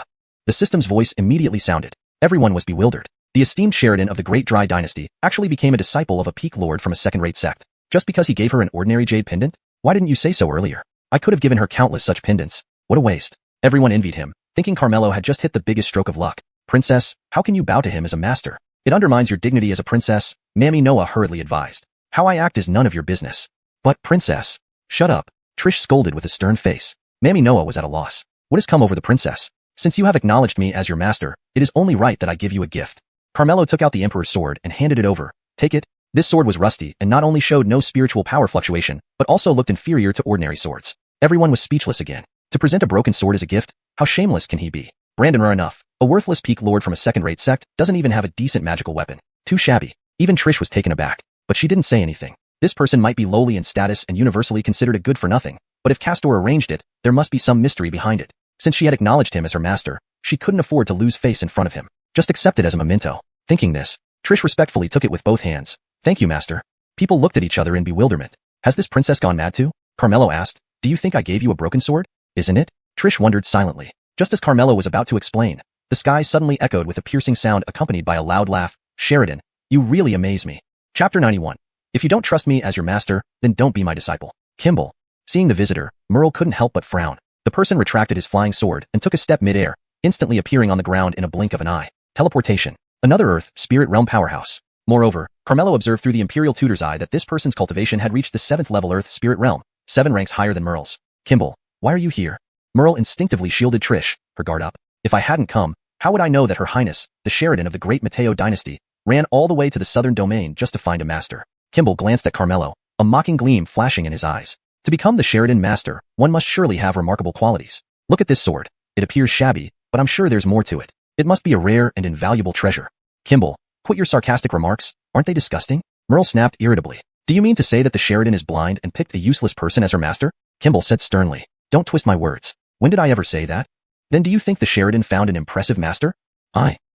The system's voice immediately sounded. Everyone was bewildered. The esteemed Sheridan of the Great Dry Dynasty actually became a disciple of a peak lord from a second-rate sect. Just because he gave her an ordinary jade pendant? Why didn't you say so earlier? I could have given her countless such pendants. What a waste. Everyone envied him, thinking Carmelo had just hit the biggest stroke of luck. Princess, how can you bow to him as a master? It undermines your dignity as a princess, Mammy Noah hurriedly advised. How I act is none of your business. But, princess. Shut up. Trish scolded with a stern face. Mammy Noah was at a loss. What has come over the princess? Since you have acknowledged me as your master, it is only right that I give you a gift. Carmelo took out the Emperor's sword and handed it over. Take it. This sword was rusty and not only showed no spiritual power fluctuation, but also looked inferior to ordinary swords. Everyone was speechless again. To present a broken sword as a gift? How shameless can he be? Brandon enough. A worthless peak lord from a second-rate sect doesn't even have a decent magical weapon. Too shabby. Even Trish was taken aback. But she didn't say anything. This person might be lowly in status and universally considered a good-for-nothing, but if Castor arranged it, there must be some mystery behind it. Since she had acknowledged him as her master, she couldn't afford to lose face in front of him. Just accept it as a memento. Thinking this, Trish respectfully took it with both hands. Thank you, master. People looked at each other in bewilderment. Has this princess gone mad too? Carmelo asked. Do you think I gave you a broken sword? Isn't it? Trish wondered silently. Just as Carmelo was about to explain, the sky suddenly echoed with a piercing sound accompanied by a loud laugh. Sheridan, you really amaze me. Chapter 91. If you don't trust me as your master, then don't be my disciple. Kimball. Seeing the visitor, Merle couldn't help but frown. The person retracted his flying sword and took a step mid-air, instantly appearing on the ground in a blink of an eye. Teleportation. Another Earth, Spirit Realm powerhouse. Moreover, Carmelo observed through the Imperial Tutor's eye that this person's cultivation had reached the 7th level Earth Spirit Realm, 7 ranks higher than Merle's. Kimball, why are you here? Merle instinctively shielded Trish, her guard up. If I hadn't come, how would I know that Her Highness, the Sheridan of the Great Mateo Dynasty, ran all the way to the southern domain just to find a master? Kimball glanced at Carmelo, a mocking gleam flashing in his eyes. To become the Sheridan master, one must surely have remarkable qualities. Look at this sword. It appears shabby, but I'm sure there's more to it. It must be a rare and invaluable treasure. Kimball, quit your sarcastic remarks. Aren't they disgusting? Merle snapped irritably. Do you mean to say that the Sheridan is blind and picked a useless person as her master? Kimball said sternly. Don't twist my words. When did I ever say that? Then do you think the Sheridan found an impressive master?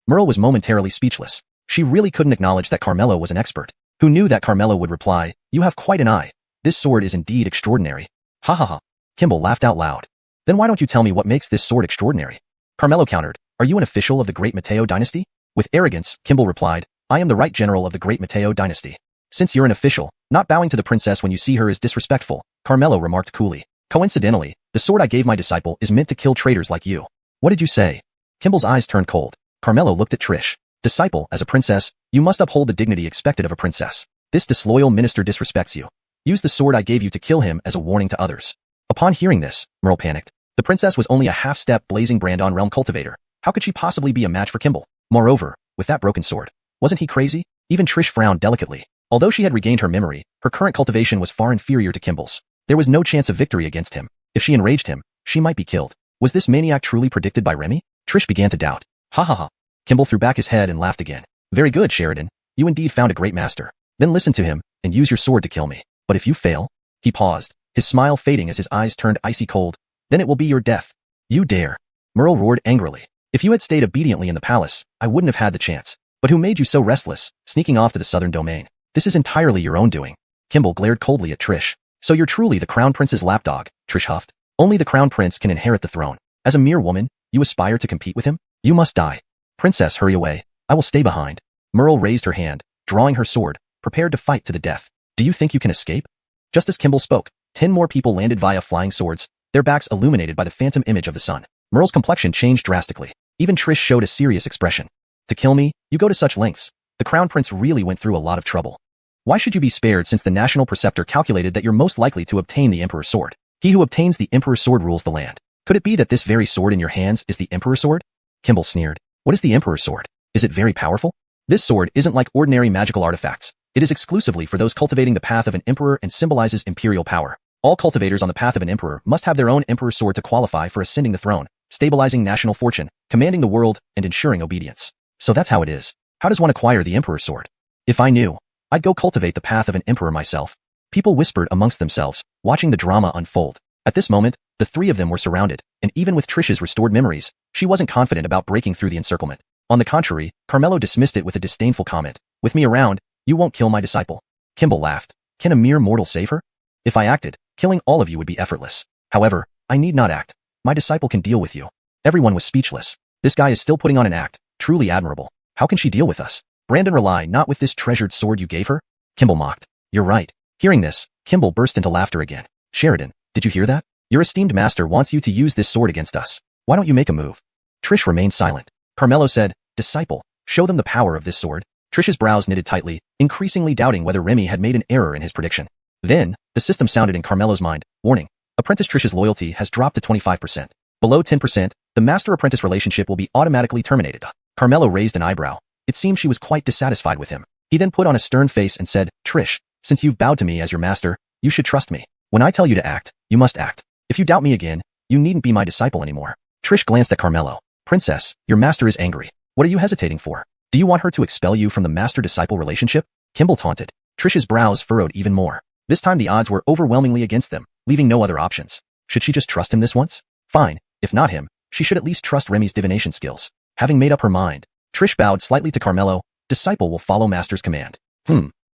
Merle was momentarily speechless. She really couldn't acknowledge that Carmelo was an expert. Who knew that Carmelo would reply, you have quite an eye. This sword is indeed extraordinary. Ha ha ha. Kimball laughed out loud. Then why don't you tell me what makes this sword extraordinary? Carmelo countered, are you an official of the Great Mateo Dynasty? With arrogance, Kimball replied, I am the right general of the Great Mateo Dynasty. Since you're an official, not bowing to the princess when you see her is disrespectful, Carmelo remarked coolly. Coincidentally, the sword I gave my disciple is meant to kill traitors like you. What did you say? Kimball's eyes turned cold. Carmelo looked at Trish. Disciple, as a princess, you must uphold the dignity expected of a princess. This disloyal minister disrespects you. Use the sword I gave you to kill him as a warning to others. Upon hearing this, Merle panicked. The princess was only a half-step blazing Brandon realm cultivator. How could she possibly be a match for Kimball? Moreover, with that broken sword, wasn't he crazy? Even Trish frowned delicately. Although she had regained her memory, her current cultivation was far inferior to Kimball's. There was no chance of victory against him. If she enraged him, she might be killed. Was this maniac truly predicted by Remy? Trish began to doubt. Ha ha ha. Kimball threw back his head and laughed again. Very good, Sheridan. You indeed found a great master. Then listen to him, and use your sword to kill me. But if you fail? He paused, his smile fading as his eyes turned icy cold. Then it will be your death. You dare. Merle roared angrily. If you had stayed obediently in the palace, I wouldn't have had the chance. But who made you so restless, sneaking off to the southern domain? This is entirely your own doing. Kimball glared coldly at Trish. So you're truly the crown prince's lapdog, Trish huffed. Only the crown prince can inherit the throne. As a mere woman, you aspire to compete with him? You must die. Princess, hurry away. I will stay behind. Merle raised her hand, drawing her sword, prepared to fight to the death. Do you think you can escape? Just as Kimball spoke, 10 more people landed via flying swords, their backs illuminated by the phantom image of the sun. Merle's complexion changed drastically. Even Trish showed a serious expression. To kill me, you go to such lengths. The crown prince really went through a lot of trouble. Why should you be spared since the national preceptor calculated that you're most likely to obtain the Emperor's sword? He who obtains the Emperor's sword rules the land. Could it be that this very sword in your hands is the Emperor's sword? Kimball sneered. What is the Emperor's sword? Is it very powerful? This sword isn't like ordinary magical artifacts. It is exclusively for those cultivating the path of an emperor and symbolizes imperial power. All cultivators on the path of an emperor must have their own Emperor's sword to qualify for ascending the throne, stabilizing national fortune, commanding the world, and ensuring obedience. So that's how it is. How does one acquire the Emperor's sword? If I knew, I'd go cultivate the path of an emperor myself. People whispered amongst themselves, watching the drama unfold. At this moment, the three of them were surrounded, and even with Trish's restored memories, she wasn't confident about breaking through the encirclement. On the contrary, Carmelo dismissed it with a disdainful comment. With me around, you won't kill my disciple. Kimball laughed. Can a mere mortal save her? If I acted, killing all of you would be effortless. However, I need not act. My disciple can deal with you. Everyone was speechless. This guy is still putting on an act. Truly admirable. How can she deal with us? Brandon rely not with this treasured sword you gave her? Kimball mocked. You're right. Hearing this, Kimball burst into laughter again. Sheridan, did you hear that? Your esteemed master wants you to use this sword against us. Why don't you make a move? Trish remained silent. Carmelo said, Disciple, show them the power of this sword. Trish's brows knitted tightly, increasingly doubting whether Remy had made an error in his prediction. Then, the system sounded in Carmelo's mind. Warning. Apprentice Trish's loyalty has dropped to 25%. Below 10%, the master-apprentice relationship will be automatically terminated. Carmelo raised an eyebrow. It seemed she was quite dissatisfied with him. He then put on a stern face and said, Trish, since you've bowed to me as your master, you should trust me. When I tell you to act, you must act. If you doubt me again, you needn't be my disciple anymore. Trish glanced at Carmelo. Princess, your master is angry. What are you hesitating for? Do you want her to expel you from the master-disciple relationship? Kimball taunted. Trish's brows furrowed even more. This time the odds were overwhelmingly against them, leaving no other options. Should she just trust him this once? Fine. If not him, she should at least trust Remy's divination skills. Having made up her mind, Trish bowed slightly to Carmelo. Disciple will follow master's command.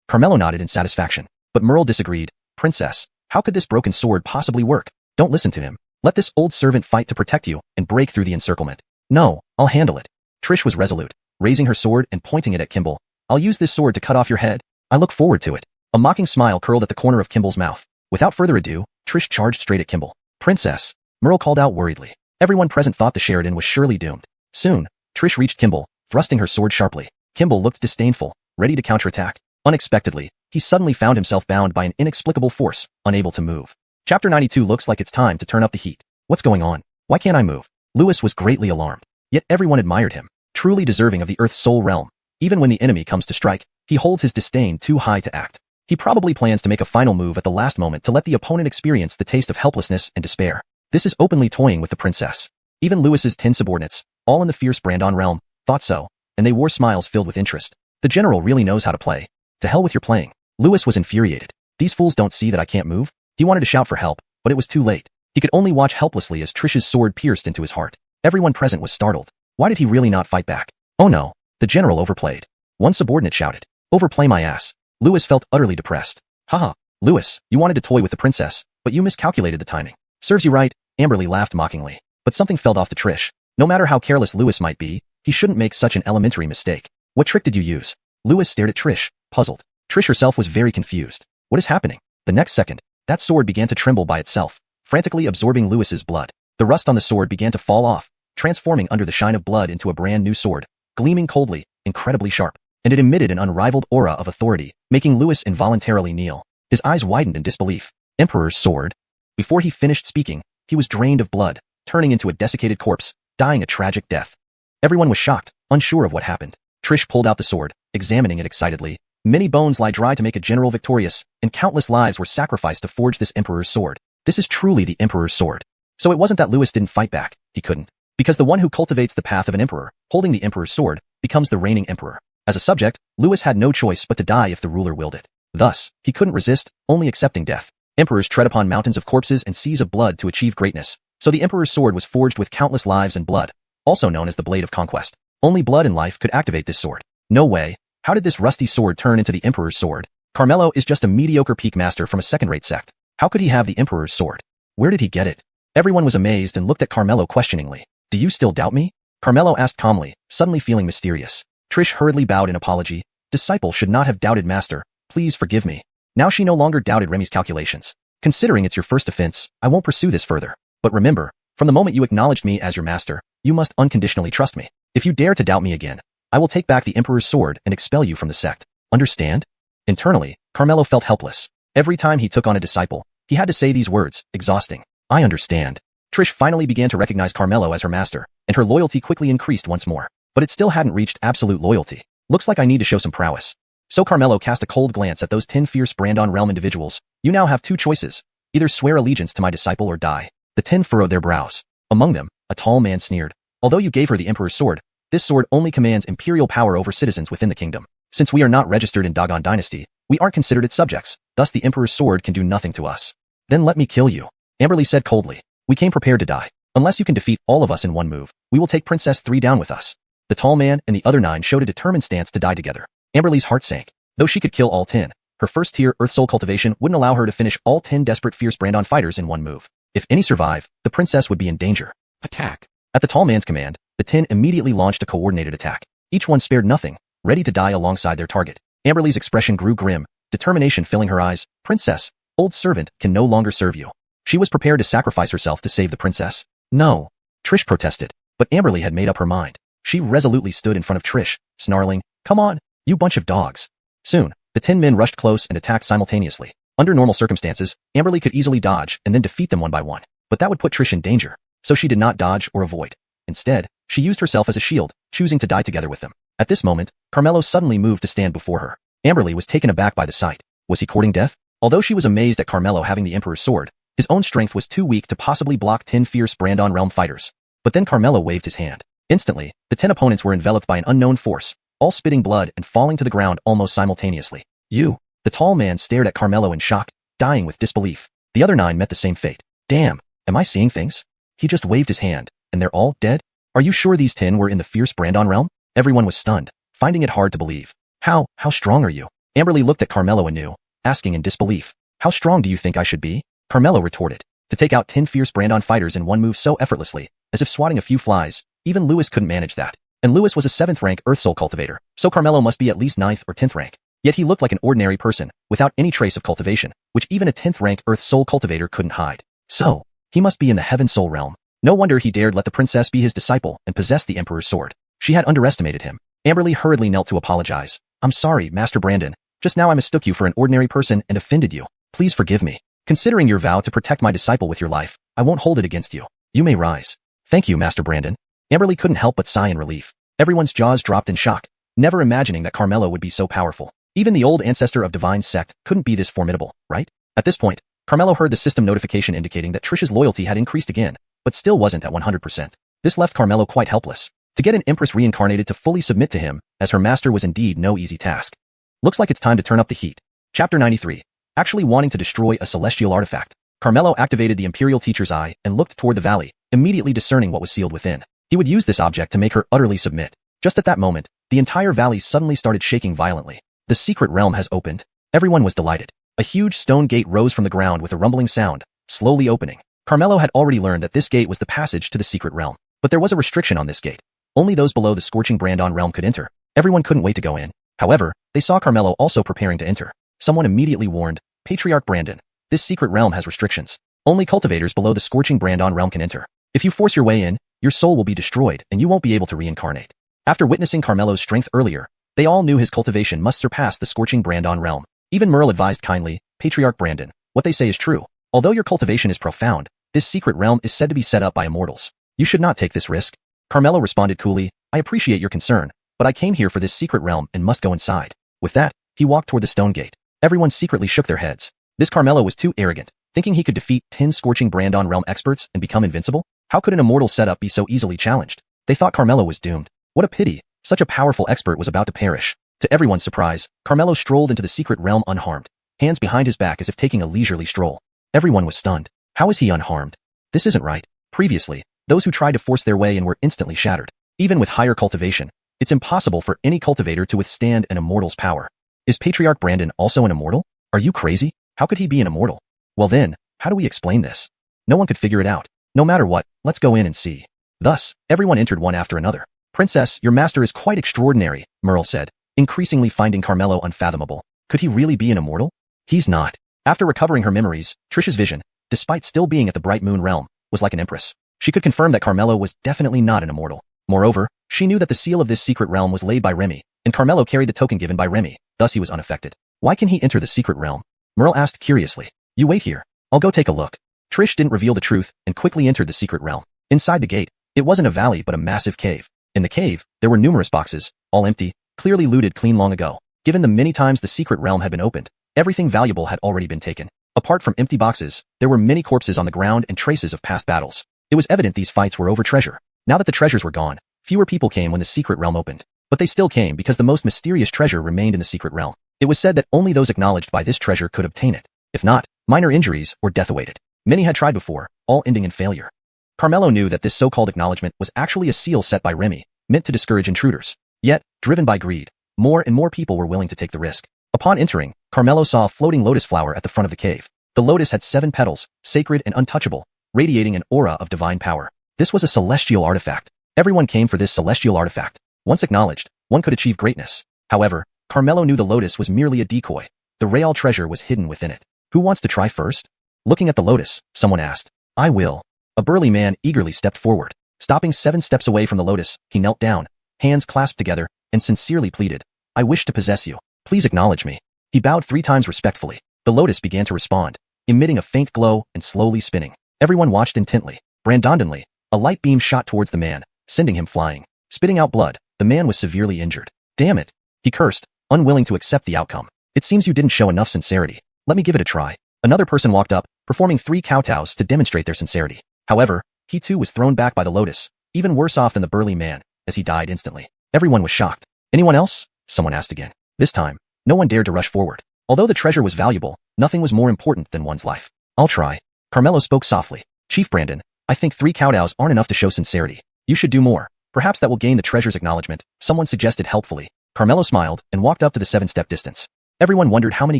Carmelo nodded in satisfaction. But Merle disagreed. Princess, how could this broken sword possibly work? Don't listen to him. Let this old servant fight to protect you and break through the encirclement. No, I'll handle it. Trish was resolute, raising her sword and pointing it at Kimball. I'll use this sword to cut off your head. I look forward to it. A mocking smile curled at the corner of Kimball's mouth. Without further ado, Trish charged straight at Kimball. Princess, Merle called out worriedly. Everyone present thought the Sheridan was surely doomed. Soon, Trish reached Kimball, thrusting her sword sharply. Kimball looked disdainful, ready to counterattack. Unexpectedly, he suddenly found himself bound by an inexplicable force, unable to move. Chapter 92 looks like it's time to turn up the heat. What's going on? Why can't I move? Lewis was greatly alarmed. Yet everyone admired him, truly deserving of the Earth's soul realm. Even when the enemy comes to strike, he holds his disdain too high to act. He probably plans to make a final move at the last moment to let the opponent experience the taste of helplessness and despair. This is openly toying with the princess. Even Lewis's 10 subordinates, all in the fierce Brandon realm, thought so, and they wore smiles filled with interest. The general really knows how to play. To hell with your playing. Lewis was infuriated. These fools don't see that I can't move? He wanted to shout for help, but it was too late. He could only watch helplessly as Trish's sword pierced into his heart. Everyone present was startled. Why did he really not fight back? Oh no, the general overplayed. One subordinate shouted. Overplay my ass. Lewis felt utterly depressed. Haha, Lewis, you wanted to toy with the princess, but you miscalculated the timing. Serves you right, Amberly laughed mockingly. But something fell off to Trish. No matter how careless Lewis might be, he shouldn't make such an elementary mistake. What trick did you use? Lewis stared at Trish, puzzled. Trish herself was very confused. What is happening? The next second, that sword began to tremble by itself, frantically absorbing Lewis's blood. The rust on the sword began to fall off, transforming under the shine of blood into a brand new sword, gleaming coldly, incredibly sharp, and it emitted an unrivaled aura of authority, making Lewis involuntarily kneel. His eyes widened in disbelief. Emperor's sword. Before he finished speaking, he was drained of blood, turning into a desiccated corpse, dying a tragic death. Everyone was shocked, unsure of what happened. Trish pulled out the sword, examining it excitedly. Many bones lie dry to make a general victorious, and countless lives were sacrificed to forge this emperor's sword. This is truly the emperor's sword. So it wasn't that Lewis didn't fight back, he couldn't. Because the one who cultivates the path of an emperor, holding the emperor's sword, becomes the reigning emperor. As a subject, Lewis had no choice but to die if the ruler willed it. Thus, he couldn't resist, only accepting death. Emperors tread upon mountains of corpses and seas of blood to achieve greatness, so the emperor's sword was forged with countless lives and blood, also known as the Blade of Conquest. Only blood and life could activate this sword. No way. How did this rusty sword turn into the emperor's sword? Carmelo is just a mediocre peak master from a second-rate sect. How could he have the emperor's sword? Where did he get it? Everyone was amazed and looked at Carmelo questioningly. Do you still doubt me? Carmelo asked calmly, suddenly feeling mysterious. Trish hurriedly bowed in apology. Disciple should not have doubted master. Please forgive me. Now she no longer doubted Remy's calculations. Considering it's your first offense, I won't pursue this further. But remember, from the moment you acknowledged me as your master, you must unconditionally trust me. If you dare to doubt me again, I will take back the emperor's sword and expel you from the sect. Understand? Internally, Carmelo felt helpless. Every time he took on a disciple, he had to say these words, exhausting. I understand. Trish finally began to recognize Carmelo as her master, and her loyalty quickly increased once more. But it still hadn't reached absolute loyalty. Looks like I need to show some prowess. So Carmelo cast a cold glance at those 10 fierce Brandon realm individuals. You now have two choices. Either swear allegiance to my disciple or die. The 10 furrowed their brows. Among them, a tall man sneered. Although you gave her the emperor's sword, this sword only commands imperial power over citizens within the kingdom. Since we are not registered in Dogon Dynasty, we aren't considered its subjects, thus the Emperor's sword can do nothing to us. Then let me kill you, Amberly said coldly. We came prepared to die. Unless you can defeat all of us in one move, we will take Princess 3 down with us. The tall man and the other 9 showed a determined stance to die together. Amberly's heart sank. Though she could kill all 10, her first-tier Earth Soul cultivation wouldn't allow her to finish all 10 desperate fierce Brandon fighters in one move. If any survive, the princess would be in danger. Attack. At the tall man's command, the 10 immediately launched a coordinated attack. Each one spared nothing, ready to die alongside their target. Amberly's expression grew grim, determination filling her eyes. Princess, old servant can no longer serve you. She was prepared to sacrifice herself to save the princess. No. Trish protested, but Amberly had made up her mind. She resolutely stood in front of Trish, snarling, "Come on, you bunch of dogs." Soon, the 10 men rushed close and attacked simultaneously. Under normal circumstances, Amberly could easily dodge and then defeat them one by one, but that would put Trish in danger, so she did not dodge or avoid. Instead, she used herself as a shield, choosing to die together with them. At this moment, Carmelo suddenly moved to stand before her. Amberly was taken aback by the sight. Was he courting death? Although she was amazed at Carmelo having the Emperor's sword, his own strength was too weak to possibly block 10 fierce Brandon realm fighters. But then Carmelo waved his hand. Instantly, the 10 opponents were enveloped by an unknown force, all spitting blood and falling to the ground almost simultaneously. You. The tall man stared at Carmelo in shock, dying with disbelief. The other 9 met the same fate. Damn, am I seeing things? He just waved his hand, and they're all dead? Are you sure these 10 were in the fierce Brandon realm? Everyone was stunned, finding it hard to believe. How strong are you? Amberly looked at Carmelo anew, asking in disbelief. How strong do you think I should be? Carmelo retorted. To take out 10 fierce Brandon fighters in one move so effortlessly, as if swatting a few flies, even Lewis couldn't manage that. And Lewis was a 7th rank Earth Soul cultivator, so Carmelo must be at least 9th or 10th rank. Yet he looked like an ordinary person, without any trace of cultivation, which even a 10th rank Earth Soul cultivator couldn't hide. So, he must be in the Heaven Soul realm. No wonder he dared let the princess be his disciple and possess the Emperor's sword. She had underestimated him. Amberly hurriedly knelt to apologize. I'm sorry, Master Brandon. Just now I mistook you for an ordinary person and offended you. Please forgive me. Considering your vow to protect my disciple with your life, I won't hold it against you. You may rise. Thank you, Master Brandon. Amberly couldn't help but sigh in relief. Everyone's jaws dropped in shock, never imagining that Carmelo would be so powerful. Even the old ancestor of Divine Sect couldn't be this formidable, right? At this point, Carmelo heard the system notification indicating that Trish's loyalty had increased again, but still wasn't at 100%. This left Carmelo quite helpless. To get an Empress reincarnated to fully submit to him, as her master was indeed no easy task. Looks like it's time to turn up the heat. Chapter 93. Actually wanting to destroy a celestial artifact. Carmelo activated the Imperial Teacher's Eye and looked toward the valley, immediately discerning what was sealed within. He would use this object to make her utterly submit. Just at that moment, the entire valley suddenly started shaking violently. The secret realm has opened. Everyone was delighted. A huge stone gate rose from the ground with a rumbling sound, slowly opening. Carmelo had already learned that this gate was the passage to the secret realm. But there was a restriction on this gate. Only those below the scorching Brandon realm could enter. Everyone couldn't wait to go in. However, they saw Carmelo also preparing to enter. Someone immediately warned, Patriarch Brandon, this secret realm has restrictions. Only cultivators below the scorching Brandon realm can enter. If you force your way in, your soul will be destroyed and you won't be able to reincarnate. After witnessing Carmelo's strength earlier, they all knew his cultivation must surpass the scorching Brandon realm. Even Merle advised kindly, Patriarch Brandon, what they say is true. Although your cultivation is profound, this secret realm is said to be set up by immortals. You should not take this risk. Carmelo responded coolly, I appreciate your concern, but I came here for this secret realm and must go inside. With that, he walked toward the stone gate. Everyone secretly shook their heads. This Carmelo was too arrogant, thinking he could defeat 10 scorching Brandon realm experts and become invincible? How could an immortal setup be so easily challenged? They thought Carmelo was doomed. What a pity, such a powerful expert was about to perish. To everyone's surprise, Carmelo strolled into the secret realm unharmed, hands behind his back as if taking a leisurely stroll. Everyone was stunned. How is he unharmed? This isn't right. Previously, those who tried to force their way in were instantly shattered. Even with higher cultivation, it's impossible for any cultivator to withstand an immortal's power. Is Patriarch Brandon also an immortal? Are you crazy? How could he be an immortal? Well then, how do we explain this? No one could figure it out. No matter what, let's go in and see. Thus, everyone entered one after another. Princess, your master is quite extraordinary, Merle said, increasingly finding Carmelo unfathomable. Could he really be an immortal? He's not. After recovering her memories, Trish's vision, despite still being at the Bright Moon realm, was like an empress. She could confirm that Carmelo was definitely not an immortal. Moreover, she knew that the seal of this secret realm was laid by Remy, and Carmelo carried the token given by Remy, thus he was unaffected. Why can he enter the secret realm? Merle asked curiously. You wait here. I'll go take a look. Trish didn't reveal the truth and quickly entered the secret realm. Inside the gate, it wasn't a valley but a massive cave. In the cave, there were numerous boxes, all empty, clearly looted clean long ago. Given the many times the secret realm had been opened, everything valuable had already been taken. Apart from empty boxes, there were many corpses on the ground and traces of past battles. It was evident these fights were over treasure. Now that the treasures were gone, fewer people came when the secret realm opened. But they still came because the most mysterious treasure remained in the secret realm. It was said that only those acknowledged by this treasure could obtain it. If not, minor injuries or death awaited. Many had tried before, all ending in failure. Carmelo knew that this so-called acknowledgement was actually a seal set by Remy, meant to discourage intruders. Yet, driven by greed, more and more people were willing to take the risk. Upon entering, Carmelo saw a floating lotus flower at the front of the cave. The lotus had 7 petals, sacred and untouchable, radiating an aura of divine power. This was a celestial artifact. Everyone came for this celestial artifact. Once acknowledged, one could achieve greatness. However, Carmelo knew the lotus was merely a decoy. The real treasure was hidden within it. Who wants to try first? Looking at the lotus, someone asked. I will. A burly man eagerly stepped forward. Stopping 7 steps away from the lotus, he knelt down, hands clasped together, and sincerely pleaded, I wish to possess you. Please acknowledge me. He bowed 3 times respectfully. The lotus began to respond, emitting a faint glow and slowly spinning. Everyone watched intently. Randomly, a light beam shot towards the man, sending him flying. Spitting out blood, the man was severely injured. Damn it, he cursed, unwilling to accept the outcome. It seems you didn't show enough sincerity. Let me give it a try. Another person walked up, performing 3 kowtows to demonstrate their sincerity. However, he too was thrown back by the lotus, even worse off than the burly man, as he died instantly. Everyone was shocked. Anyone else? Someone asked again. This time, no one dared to rush forward. Although the treasure was valuable, nothing was more important than one's life. I'll try. Carmelo spoke softly. Chief Brandon, I think 3 kowtows aren't enough to show sincerity. You should do more. Perhaps that will gain the treasure's acknowledgement, someone suggested helpfully. Carmelo smiled and walked up to the 7-step distance. Everyone wondered how many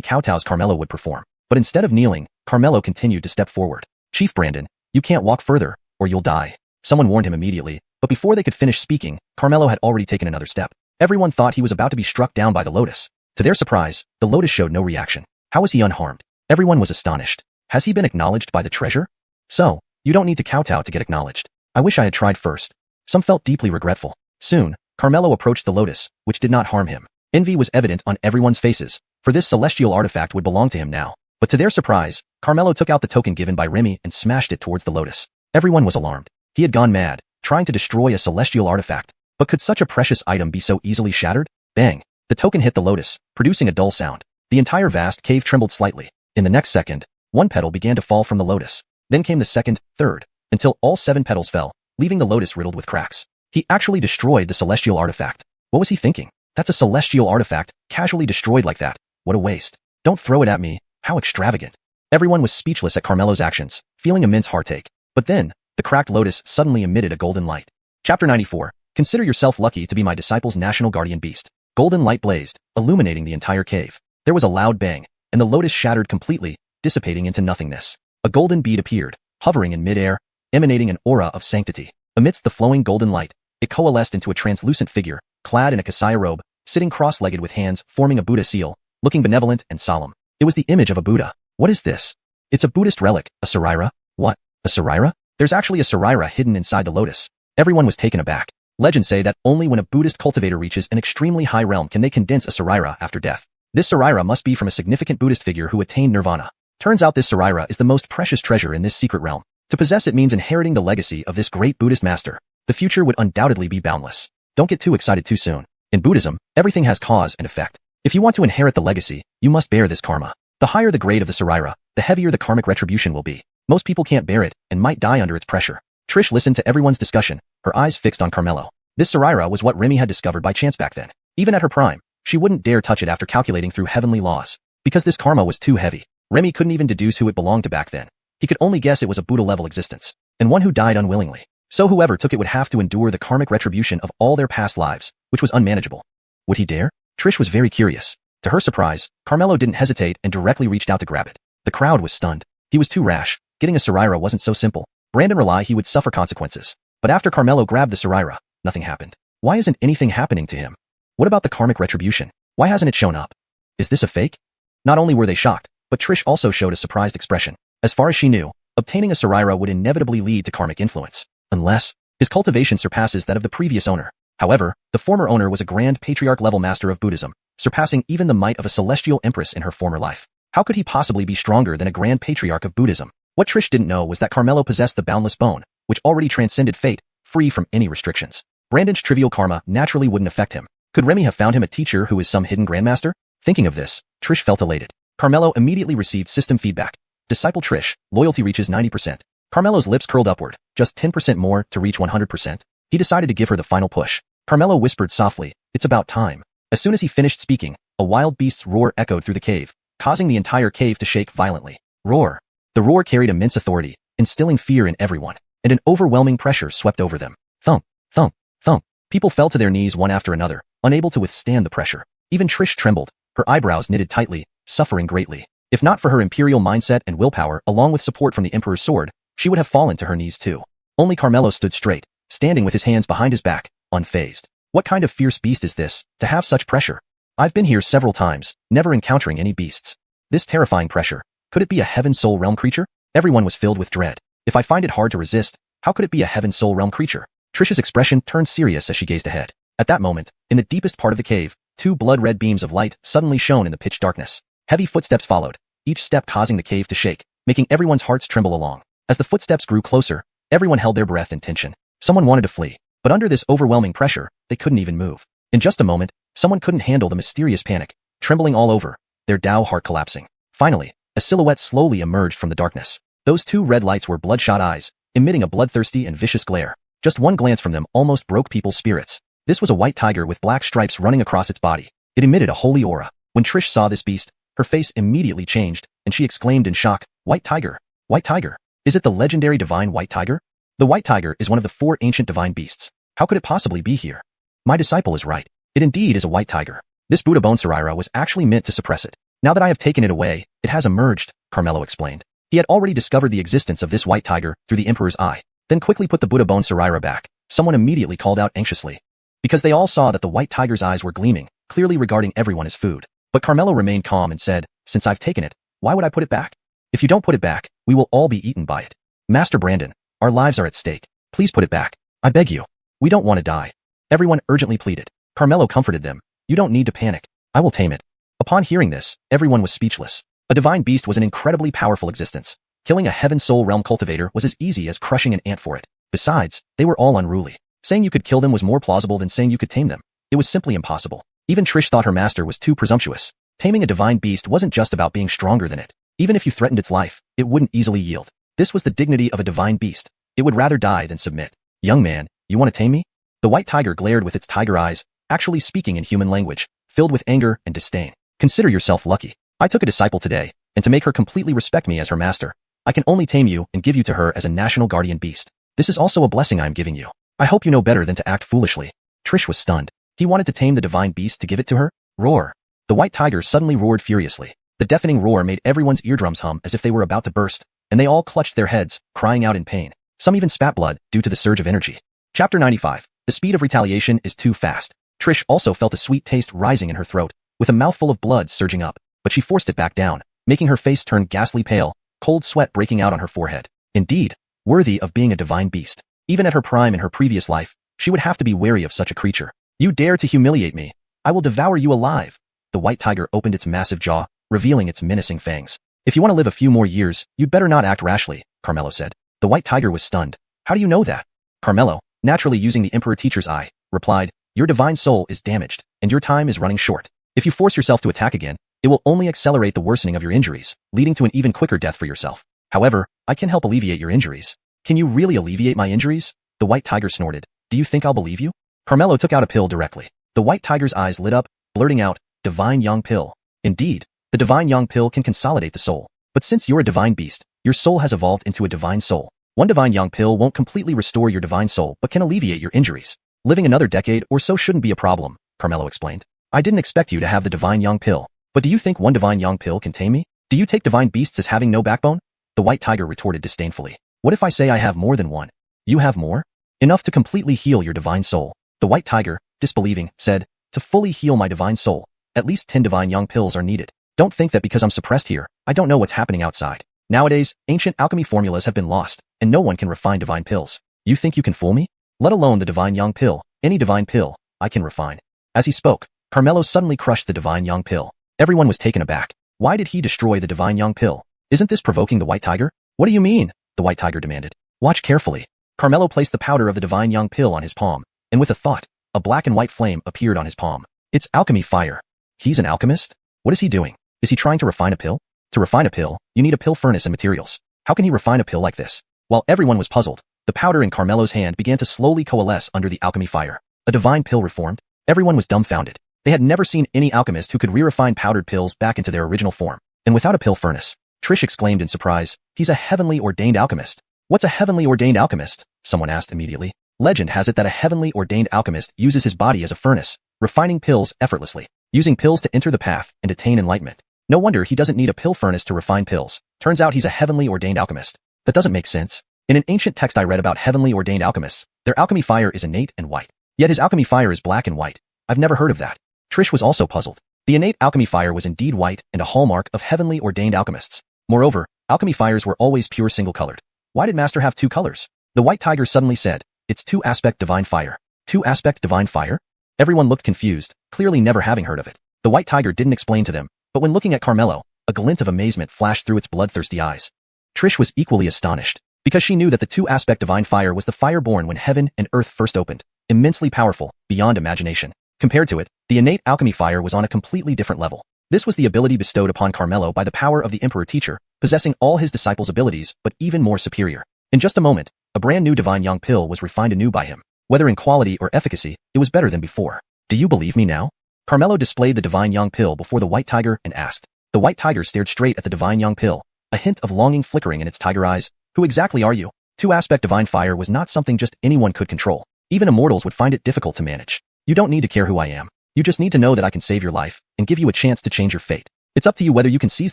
kowtows Carmelo would perform. But instead of kneeling, Carmelo continued to step forward. Chief Brandon, you can't walk further, or you'll die. Someone warned him immediately, but before they could finish speaking, Carmelo had already taken another step. Everyone thought he was about to be struck down by the lotus. To their surprise, the lotus showed no reaction. How was he unharmed? Everyone was astonished. Has he been acknowledged by the treasure? So, you don't need to kowtow to get acknowledged. I wish I had tried first. Some felt deeply regretful. Soon, Carmelo approached the lotus, which did not harm him. Envy was evident on everyone's faces, for this celestial artifact would belong to him now. But to their surprise, Carmelo took out the token given by Remy and smashed it towards the lotus. Everyone was alarmed. He had gone mad, trying to destroy a celestial artifact. But could such a precious item be so easily shattered? Bang! The token hit the lotus, producing a dull sound. The entire vast cave trembled slightly. In the next second, 1 petal began to fall from the lotus. Then came the second, third, until all 7 petals fell, leaving the lotus riddled with cracks. He actually destroyed the celestial artifact. What was he thinking? That's a celestial artifact, casually destroyed like that. What a waste. Don't throw it at me. How extravagant. Everyone was speechless at Carmelo's actions, feeling immense heartache. But then, the cracked lotus suddenly emitted a golden light. Chapter 94. Consider yourself lucky to be my disciple's national guardian beast. Golden light blazed, illuminating the entire cave. There was a loud bang, and the lotus shattered completely, dissipating into nothingness. A golden bead appeared, hovering in midair, emanating an aura of sanctity. Amidst the flowing golden light, it coalesced into a translucent figure, clad in a kasaya robe, sitting cross-legged with hands forming a Buddha seal, looking benevolent and solemn. It was the image of a Buddha. What is this? It's a Buddhist relic, a sarira? What? A sarira? There's actually a sarira hidden inside the lotus. Everyone was taken aback. Legends say that only when a Buddhist cultivator reaches an extremely high realm can they condense a sarira after death. This sarira must be from a significant Buddhist figure who attained nirvana. Turns out this sarira is the most precious treasure in this secret realm. To possess it means inheriting the legacy of this great Buddhist master. The future would undoubtedly be boundless. Don't get too excited too soon. In Buddhism, everything has cause and effect. If you want to inherit the legacy, you must bear this karma. The higher the grade of the sarira, the heavier the karmic retribution will be. Most people can't bear it and might die under its pressure. Trish listened to everyone's discussion, her eyes fixed on Carmelo. This sarira was what Remy had discovered by chance back then. Even at her prime, she wouldn't dare touch it after calculating through heavenly laws. Because this karma was too heavy, Remy couldn't even deduce who it belonged to back then. He could only guess it was a Buddha-level existence, and one who died unwillingly. So whoever took it would have to endure the karmic retribution of all their past lives, which was unmanageable. Would he dare? Trish was very curious. To her surprise, Carmelo didn't hesitate and directly reached out to grab it. The crowd was stunned. He was too rash. Getting a sarira wasn't so simple. Brandon realized he would suffer consequences. But after Carmelo grabbed the sarira, nothing happened. Why isn't anything happening to him? What about the karmic retribution? Why hasn't it shown up? Is this a fake? Not only were they shocked, but Trish also showed a surprised expression. As far as she knew, obtaining a sarira would inevitably lead to karmic influence. Unless his cultivation surpasses that of the previous owner. However, the former owner was a grand patriarch-level master of Buddhism, surpassing even the might of a celestial empress in her former life. How could he possibly be stronger than a grand patriarch of Buddhism? What Trish didn't know was that Carmelo possessed the boundless bone, which already transcended fate, free from any restrictions. Brandon's trivial karma naturally wouldn't affect him. Could Remy have found him a teacher who is some hidden grandmaster? Thinking of this, Trish felt elated. Carmelo immediately received system feedback. Disciple Trish, loyalty reaches 90%. Carmelo's lips curled upward, just 10% more to reach 100%. He decided to give her the final push. Carmelo whispered softly, "It's about time." As soon as he finished speaking, a wild beast's roar echoed through the cave, causing the entire cave to shake violently. Roar. The roar carried immense authority, instilling fear in everyone, and an overwhelming pressure swept over them. Thump, thump, thump. People fell to their knees one after another, unable to withstand the pressure. Even Trish trembled, her eyebrows knitted tightly, suffering greatly. If not for her imperial mindset and willpower along with support from the Emperor's sword, she would have fallen to her knees too. Only Carmelo stood straight, standing with his hands behind his back, unfazed. What kind of fierce beast is this, to have such pressure? I've been here several times, never encountering any beasts. This terrifying pressure, could it be a Heaven Soul Realm creature? Everyone was filled with dread. If I find it hard to resist, how could it be a Heaven Soul Realm creature? Trish's expression turned serious as she gazed ahead. At that moment, in the deepest part of the cave, two blood-red beams of light suddenly shone in the pitch darkness. Heavy footsteps followed, each step causing the cave to shake, making everyone's hearts tremble along. As the footsteps grew closer, everyone held their breath in tension. Someone wanted to flee, but under this overwhelming pressure, they couldn't even move. In just a moment, someone couldn't handle the mysterious panic, trembling all over, their Dao heart collapsing. Finally, a silhouette slowly emerged from the darkness. Those two red lights were bloodshot eyes, emitting a bloodthirsty and vicious glare. Just one glance from them almost broke people's spirits. This was a white tiger with black stripes running across its body. It emitted a holy aura. When Trish saw this beast, her face immediately changed, and she exclaimed in shock, "White tiger! White tiger! Is it the legendary divine white tiger?" The white tiger is one of the 4 ancient divine beasts. How could it possibly be here? My disciple is right. It indeed is a white tiger. This Buddha bone Saraira was actually meant to suppress it. Now that I have taken it away, it has emerged, Carmelo explained. He had already discovered the existence of this white tiger through the Emperor's eye, then quickly put the Buddha bone Saraira back. Someone immediately called out anxiously, because they all saw that the white tiger's eyes were gleaming, clearly regarding everyone as food. But Carmelo remained calm and said, "Since I've taken it, why would I put it back? If you don't put it back, we will all be eaten by it. Master Brandon, our lives are at stake. Please put it back. I beg you. We don't want to die." Everyone urgently pleaded. Carmelo comforted them. "You don't need to panic. I will tame it." Upon hearing this, everyone was speechless. A divine beast was an incredibly powerful existence. Killing a Heaven Soul Realm cultivator was as easy as crushing an ant for it. Besides, they were all unruly. Saying you could kill them was more plausible than saying you could tame them. It was simply impossible. Even Trish thought her master was too presumptuous. Taming a divine beast wasn't just about being stronger than it. Even if you threatened its life, it wouldn't easily yield. This was the dignity of a divine beast. It would rather die than submit. "Young man, you want to tame me?" The white tiger glared with its tiger eyes, actually speaking in human language, filled with anger and disdain. "Consider yourself lucky. I took a disciple today, and to make her completely respect me as her master, I can only tame you and give you to her as a national guardian beast. This is also a blessing I am giving you. I hope you know better than to act foolishly." Trish was stunned. He wanted to tame the divine beast to give it to her? Roar. The white tiger suddenly roared furiously. The deafening roar made everyone's eardrums hum as if they were about to burst, and they all clutched their heads, crying out in pain. Some even spat blood due to the surge of energy. Chapter 95. The speed of retaliation is too fast. Trish also felt a sweet taste rising in her throat, with a mouthful of blood surging up, but she forced it back down, making her face turn ghastly pale, cold sweat breaking out on her forehead. Indeed, worthy of being a divine beast. Even at her prime in her previous life, she would have to be wary of such a creature. "You dare to humiliate me? I will devour you alive." The white tiger opened its massive jaw, revealing its menacing fangs. "If you want to live a few more years, you'd better not act rashly," Carmelo said. The white tiger was stunned. "How do you know that?" Carmelo, naturally using the Emperor Teacher's eye, replied, "Your divine soul is damaged, and your time is running short. If you force yourself to attack again, it will only accelerate the worsening of your injuries, leading to an even quicker death for yourself. However, I can help alleviate your injuries." "Can you really alleviate my injuries?" The white tiger snorted. "Do you think I'll believe you?" Carmelo took out a pill directly. The white tiger's eyes lit up, blurting out, "Divine Yang Pill." Indeed, the Divine Yang Pill can consolidate the soul. But since you're a divine beast, your soul has evolved into a divine soul. One Divine Yang Pill won't completely restore your divine soul but can alleviate your injuries. Living another decade or so shouldn't be a problem, Carmelo explained. "I didn't expect you to have the Divine Yang Pill. But do you think one Divine Yang Pill can tame me? Do you take divine beasts as having no backbone?" The white tiger retorted disdainfully. "What if I say I have more than one?" "You have more? Enough to completely heal your divine soul." The white tiger, disbelieving, said, "To fully heal my divine soul, at least 10 Divine Yang Pills are needed. Don't think that because I'm suppressed here, I don't know what's happening outside. Nowadays, ancient alchemy formulas have been lost, and no one can refine divine pills. You think you can fool me? Let alone the Divine Yang Pill, any divine pill, I can refine." As he spoke, Carmelo suddenly crushed the Divine Yang Pill. Everyone was taken aback. Why did he destroy the Divine Yang Pill? Isn't this provoking the white tiger? "What do you mean?" the white tiger demanded. "Watch carefully." Carmelo placed the powder of the Divine Yang Pill on his palm, and with a thought, a black and white flame appeared on his palm. "It's alchemy fire." He's an alchemist? What is he doing? Is he trying to refine a pill? To refine a pill, you need a pill furnace and materials. How can he refine a pill like this? While everyone was puzzled, the powder in Carmelo's hand began to slowly coalesce under the alchemy fire. A divine pill reformed? Everyone was dumbfounded. They had never seen any alchemist who could re-refine powdered pills back into their original form. And without a pill furnace. Trish exclaimed in surprise, he's a heavenly ordained alchemist. What's a heavenly ordained alchemist? Someone asked immediately. Legend has it that a heavenly ordained alchemist uses his body as a furnace, refining pills effortlessly, using pills to enter the path and attain enlightenment. No wonder he doesn't need a pill furnace to refine pills. Turns out he's a heavenly ordained alchemist. That doesn't make sense. In an ancient text I read about heavenly ordained alchemists, their alchemy fire is innate and white. Yet his alchemy fire is black and white. I've never heard of that. Trish was also puzzled. The innate alchemy fire was indeed white and a hallmark of heavenly ordained alchemists. Moreover, alchemy fires were always pure single-colored. Why did Master have two colors? The white tiger suddenly said, it's two-aspect divine fire. Two-aspect divine fire? Everyone looked confused, clearly never having heard of it. The white tiger didn't explain to them, but when looking at Carmelo, a glint of amazement flashed through its bloodthirsty eyes. Trish was equally astonished, because she knew that the two-aspect divine fire was the fire born when heaven and earth first opened, immensely powerful, beyond imagination. Compared to it, the innate alchemy fire was on a completely different level. This was the ability bestowed upon Carmelo by the power of the Emperor Teacher, possessing all his disciples' abilities, but even more superior. In just a moment, a brand new divine yang pill was refined anew by him. Whether in quality or efficacy, it was better than before. Do you believe me now? Carmelo displayed the divine yang pill before the white tiger and asked. The white tiger stared straight at the divine yang pill, a hint of longing flickering in its tiger eyes. Who exactly are you? Two-aspect divine fire was not something just anyone could control. Even immortals would find it difficult to manage. You don't need to care who I am. You just need to know that I can save your life and give you a chance to change your fate. It's up to you whether you can seize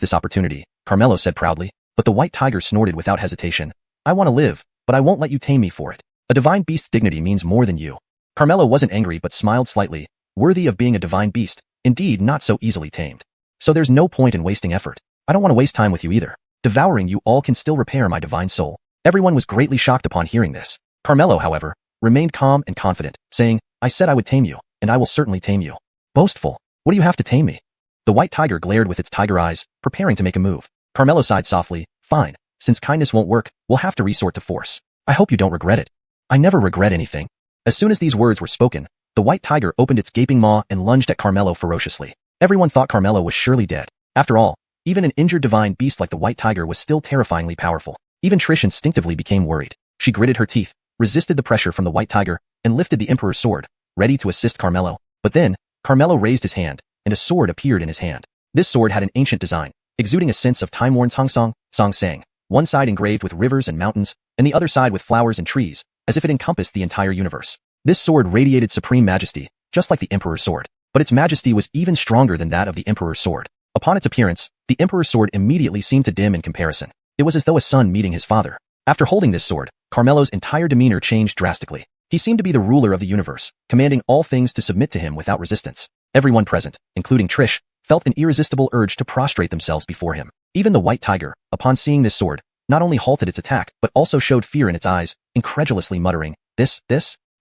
this opportunity, Carmelo said proudly, but the white tiger snorted without hesitation. I want to live, but I won't let you tame me for it. A divine beast's dignity means more than you. Carmelo wasn't angry but smiled slightly, worthy of being a divine beast, indeed not so easily tamed. So there's no point in wasting effort. I don't want to waste time with you either. Devouring you all can still repair my divine soul. Everyone was greatly shocked upon hearing this. Carmelo, however, remained calm and confident, saying, I said I would tame you, and I will certainly tame you. Boastful. What do you have to tame me? The white tiger glared with its tiger eyes, preparing to make a move. Carmelo sighed softly, fine, since kindness won't work, we'll have to resort to force. I hope you don't regret it. I never regret anything. As soon as these words were spoken, the white tiger opened its gaping maw and lunged at Carmelo ferociously. Everyone thought Carmelo was surely dead. After all, even an injured divine beast like the white tiger was still terrifyingly powerful. Even Trish instinctively became worried. She gritted her teeth, resisted the pressure from the white tiger, and lifted the Emperor's sword, ready to assist Carmelo. But then, Carmelo raised his hand, and a sword appeared in his hand. This sword had an ancient design, exuding a sense of time-worn Xianxia, one side engraved with rivers and mountains, and the other side with flowers and trees, as if it encompassed the entire universe. This sword radiated supreme majesty, just like the Emperor's sword. But its majesty was even stronger than that of the Emperor's sword. Upon its appearance, the Emperor's sword immediately seemed to dim in comparison. It was as though a son meeting his father. After holding this sword, Carmelo's entire demeanor changed drastically. He seemed to be the ruler of the universe, commanding all things to submit to him without resistance. Everyone present, including Trish, felt an irresistible urge to prostrate themselves before him. Even the white tiger, upon seeing this sword, not only halted its attack but also showed fear in its eyes, incredulously muttering, this?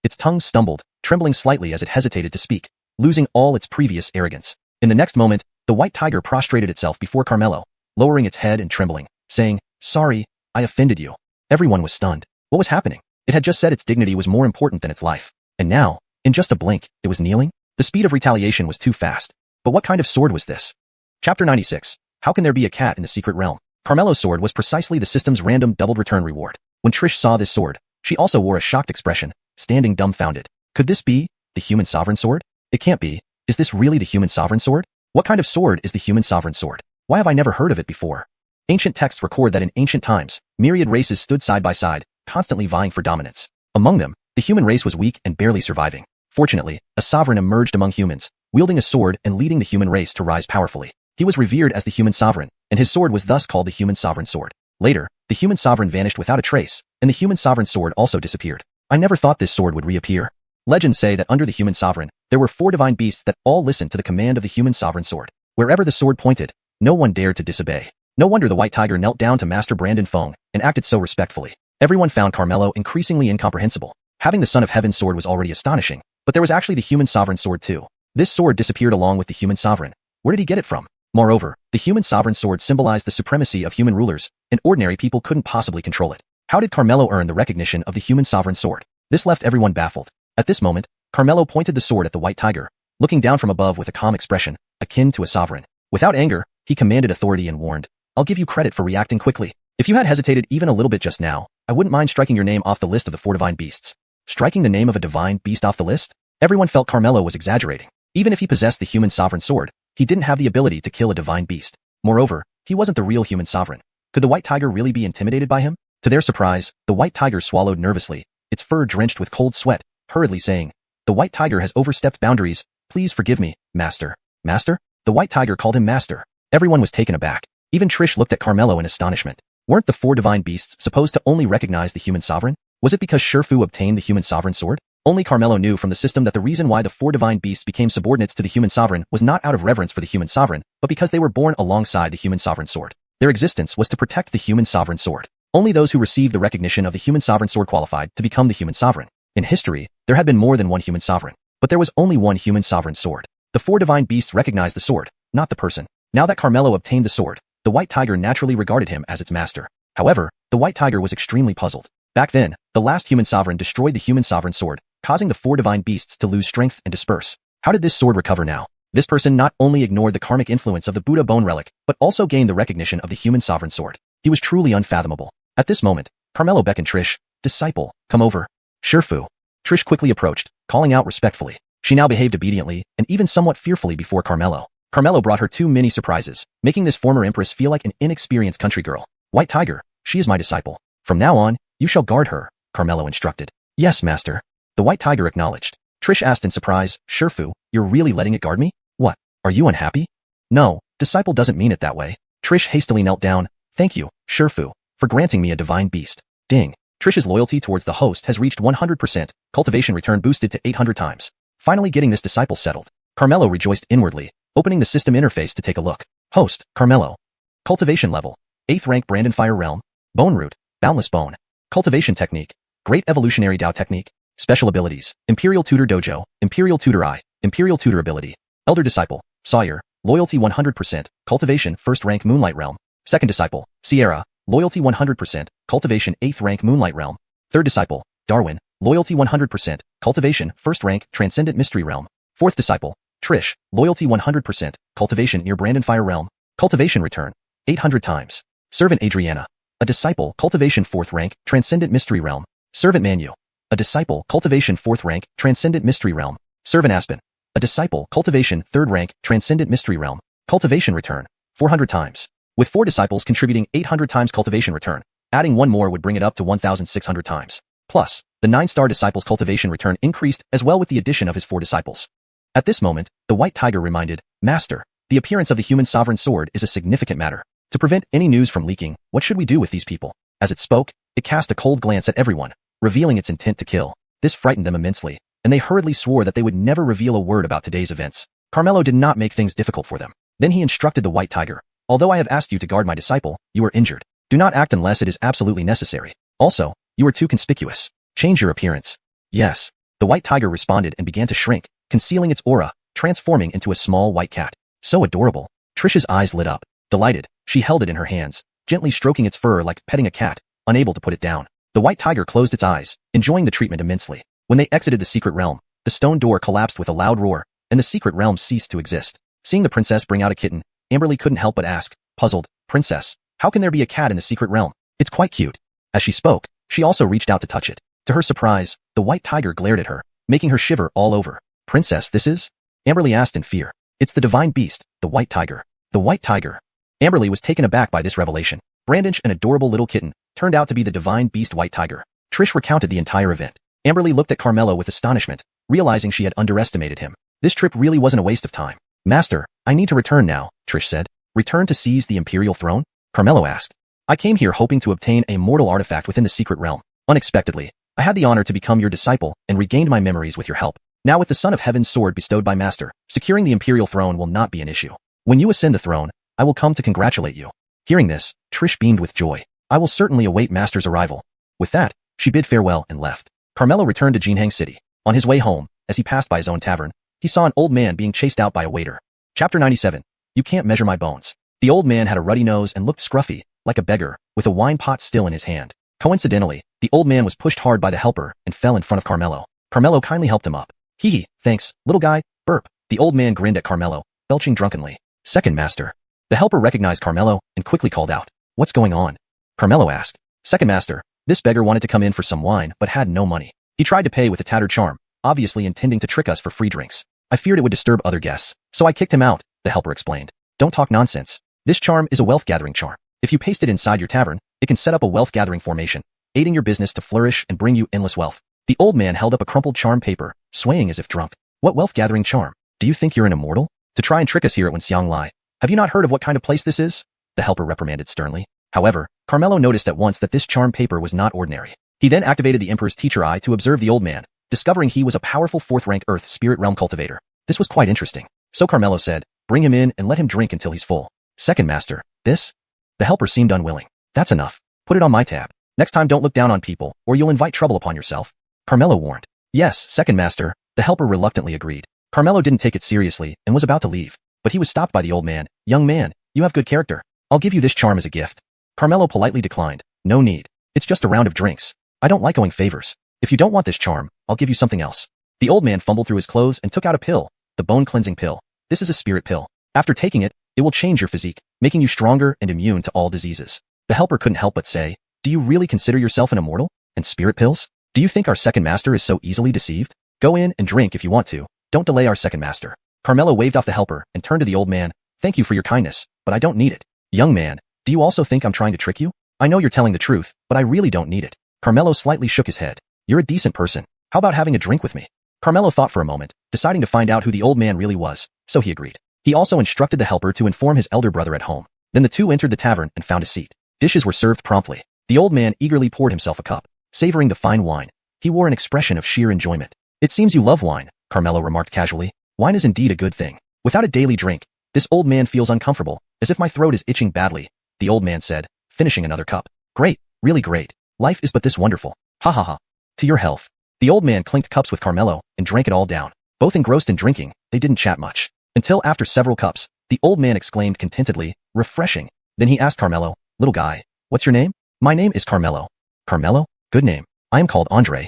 Its tongue stumbled, trembling slightly as it hesitated to speak, losing all its previous arrogance. In the next moment, the white tiger prostrated itself before Carmelo, lowering its head and trembling, saying, sorry, I offended you. Everyone was stunned. What was happening? It had just said its dignity was more important than its life. And now, in just a blink, it was kneeling? The speed of retaliation was too fast. But what kind of sword was this? Chapter 96. How can there be a cat in the secret realm? Carmelo's sword was precisely the system's random doubled return reward. When Trish saw this sword, she also wore a shocked expression, standing dumbfounded. Could this be the human sovereign sword? It can't be. Is this really the human sovereign sword? What kind of sword is the human sovereign sword? Why have I never heard of it before? Ancient texts record that in ancient times, myriad races stood side by side, constantly vying for dominance. Among them, the human race was weak and barely surviving. Fortunately, a sovereign emerged among humans, wielding a sword and leading the human race to rise powerfully. He was revered as the human sovereign, and his sword was thus called the human sovereign sword. Later, the human sovereign vanished without a trace, and the human sovereign sword also disappeared. I never thought this sword would reappear. Legends say that under the human sovereign, there were 4 divine beasts that all listened to the command of the human sovereign sword. Wherever the sword pointed, no one dared to disobey. No wonder the white tiger knelt down to Master Brandon Feng and acted so respectfully. Everyone found Carmelo increasingly incomprehensible. Having the Son of Heaven's sword was already astonishing, but there was actually the human sovereign sword too. This sword disappeared along with the human sovereign. Where did he get it from? Moreover, the human sovereign sword symbolized the supremacy of human rulers, and ordinary people couldn't possibly control it. How did Carmelo earn the recognition of the human sovereign sword? This left everyone baffled. At this moment, Carmelo pointed the sword at the white tiger, looking down from above with a calm expression, akin to a sovereign. Without anger, he commanded authority and warned, I'll give you credit for reacting quickly. If you had hesitated even a little bit just now, I wouldn't mind striking your name off the list of the 4 divine beasts. Striking the name of a divine beast off the list? Everyone felt Carmelo was exaggerating. Even if he possessed the human sovereign sword, he didn't have the ability to kill a divine beast. Moreover, he wasn't the real human sovereign. Could the white tiger really be intimidated by him? To their surprise, the white tiger swallowed nervously, its fur drenched with cold sweat, hurriedly saying, "The white tiger has overstepped boundaries. Please forgive me, master." Master? The white tiger called him master. Everyone was taken aback. Even Trish looked at Carmelo in astonishment. Weren't the 4 divine beasts supposed to only recognize the human sovereign? Was it because Shifu obtained the human sovereign sword? Only Carmelo knew from the system that the reason why the 4 divine beasts became subordinates to the human sovereign was not out of reverence for the human sovereign, but because they were born alongside the human sovereign sword. Their existence was to protect the human sovereign sword. Only those who received the recognition of the human sovereign sword qualified to become the human sovereign. In history, there had been more than one human sovereign, but there was only one human sovereign sword. The 4 divine beasts recognized the sword, not the person. Now that Carmelo obtained the sword, the white tiger naturally regarded him as its master. However, the white tiger was extremely puzzled. Back then, the last human sovereign destroyed the human sovereign sword, causing the 4 divine beasts to lose strength and disperse. How did this sword recover now? This person not only ignored the karmic influence of the Buddha bone relic, but also gained the recognition of the human sovereign sword. He was truly unfathomable. At this moment, Carmelo beckoned Trish, "Disciple, come over." Shifu. Trish quickly approached, calling out respectfully. She now behaved obediently and even somewhat fearfully before Carmelo. Carmelo brought her 2 mini surprises, making this former empress feel like an inexperienced country girl. "White tiger, she is my disciple. From now on, you shall guard her," Carmelo instructed. "Yes, master." The white tiger acknowledged. Trish asked in surprise, "Shifu, you're really letting it guard me? What? Are you unhappy?" "No, disciple doesn't mean it that way." Trish hastily knelt down. "Thank you, Shifu, for granting me a divine beast." Ding. Trish's loyalty towards the host has reached 100%, cultivation return boosted to 800 times. Finally getting this disciple settled. Carmelo rejoiced inwardly, opening the system interface to take a look. Host, Carmelo. Cultivation level, 8th rank Brandon Fire Realm. Bone Root, Boundless Bone. Cultivation technique, Great Evolutionary Dao Technique. Special abilities, Imperial Tutor Dojo, Imperial Tutor Eye, Imperial Tutor Ability. Elder Disciple, Sawyer, Loyalty 100%, Cultivation 1st rank Moonlight Realm. 2nd Disciple, Sierra, Loyalty 100%, Cultivation 8th rank Moonlight Realm. 3rd Disciple, Darwin, Loyalty 100%, Cultivation 1st rank Transcendent Mystery Realm. 4th Disciple, Trish, Loyalty 100%, Cultivation near Brandon Fire Realm. Cultivation return, 800 times. Servant Adriana, a Disciple, Cultivation 4th rank Transcendent Mystery Realm. Servant Manu, a Disciple, Cultivation 4th rank Transcendent Mystery Realm. Servant Aspen, a Disciple, Cultivation 3rd rank Transcendent Mystery Realm. Cultivation return, 400 times. With 4 disciples contributing 800 times cultivation return, adding 1 more would bring it up to 1,600 times. Plus, the 9-star disciple's cultivation return increased as well with the addition of his 4 disciples. At this moment, the white tiger reminded, "Master, the appearance of the human sovereign sword is a significant matter. To prevent any news from leaking, what should we do with these people?" As it spoke, it cast a cold glance at everyone, revealing its intent to kill. This frightened them immensely, and they hurriedly swore that they would never reveal a word about today's events. Carmelo did not make things difficult for them. Then he instructed the white tiger, "Although I have asked you to guard my disciple, you are injured. Do not act unless it is absolutely necessary. Also, you are too conspicuous. Change your appearance." "Yes." The white tiger responded and began to shrink, concealing its aura, transforming into a small white cat. So adorable. Trish's eyes lit up. Delighted, she held it in her hands, gently stroking its fur like petting a cat, unable to put it down. The white tiger closed its eyes, enjoying the treatment immensely. When they exited the secret realm, the stone door collapsed with a loud roar, and the secret realm ceased to exist. Seeing the princess bring out a kitten, Amberly couldn't help but ask, puzzled, "Princess, how can there be a cat in the secret realm? It's quite cute." As she spoke, she also reached out to touch it. To her surprise, the white tiger glared at her, making her shiver all over. "Princess, this is?" Amberly asked in fear. "It's the divine beast, the white tiger." The white tiger. Amberly was taken aback by this revelation. Brandish, an adorable little kitten, turned out to be the divine beast white tiger. Trish recounted the entire event. Amberly looked at Carmelo with astonishment, realizing she had underestimated him. This trip really wasn't a waste of time. "Master, I need to return now," Trish said. "Return to seize the imperial throne?" Carmelo asked. "I came here hoping to obtain a mortal artifact within the secret realm. Unexpectedly, I had the honor to become your disciple and regained my memories with your help. Now with the Son of Heaven's sword bestowed by Master, securing the imperial throne will not be an issue. When you ascend the throne, I will come to congratulate you." Hearing this, Trish beamed with joy. "I will certainly await Master's arrival." With that, she bid farewell and left. Carmelo returned to Jinhang City. On his way home, as he passed by his own tavern, he saw an old man being chased out by a waiter. Chapter 97. You can't measure my bones. The old man had a ruddy nose and looked scruffy, like a beggar, with a wine pot still in his hand. Coincidentally, the old man was pushed hard by the helper and fell in front of Carmelo. Carmelo kindly helped him up. "Hee hee, thanks, little guy, burp." The old man grinned at Carmelo, belching drunkenly. "Second master." The helper recognized Carmelo and quickly called out. "What's going on?" Carmelo asked. "Second master, this beggar wanted to come in for some wine but had no money. He tried to pay with a tattered charm, obviously intending to trick us for free drinks. I feared it would disturb other guests, so I kicked him out, the helper explained. Don't talk nonsense. This charm is a wealth-gathering charm. If you paste it inside your tavern, it can set up a wealth-gathering formation, aiding your business to flourish and bring you endless wealth. The old man held up a crumpled charm paper, swaying as if drunk. What wealth-gathering charm? Do you think you're an immortal? To try and trick us here at Xianxia. Have you not heard of what kind of place this is? The helper reprimanded sternly. However, Carmelo noticed at once that this charm paper was not ordinary. He then activated the Emperor's teacher eye to observe the old man, discovering he was a powerful 4th-rank Earth Spirit Realm cultivator. This was quite interesting. So Carmelo said, bring him in and let him drink until he's full. Second master, this? The helper seemed unwilling. That's enough. Put it on my tab. Next time don't look down on people, or you'll invite trouble upon yourself. Carmelo warned. Yes, second master, the helper reluctantly agreed. Carmelo didn't take it seriously and was about to leave, but he was stopped by the old man. Young man, you have good character. I'll give you this charm as a gift. Carmelo politely declined. No need. It's just a round of drinks. I don't like owing favors. If you don't want this charm, I'll give you something else. The old man fumbled through his clothes and took out a pill, the bone-cleansing pill. This is a spirit pill. After taking it, it will change your physique, making you stronger and immune to all diseases. The helper couldn't help but say, do you really consider yourself an immortal? And spirit pills? Do you think our second master is so easily deceived? Go in and drink if you want to. Don't delay our second master. Carmelo waved off the helper and turned to the old man. Thank you for your kindness, but I don't need it. Young man, do you also think I'm trying to trick you? I know you're telling the truth, but I really don't need it. Carmelo slightly shook his head. You're a decent person. How about having a drink with me? Carmelo thought for a moment, deciding to find out who the old man really was, so he agreed. He also instructed the helper to inform his elder brother at home. Then the two entered the tavern and found a seat. Dishes were served promptly. The old man eagerly poured himself a cup, savoring the fine wine. He wore an expression of sheer enjoyment. It seems you love wine, Carmelo remarked casually. Wine is indeed a good thing. Without a daily drink, this old man feels uncomfortable, as if my throat is itching badly, the old man said, finishing another cup. Great, really great. Life is but this wonderful. Ha ha ha. To your health. The old man clinked cups with Carmelo and drank it all down. Both engrossed in drinking, they didn't chat much. Until after several cups, the old man exclaimed contentedly, refreshing. Then he asked Carmelo, little guy, what's your name? My name is Carmelo. Carmelo? Good name. I am called Andre.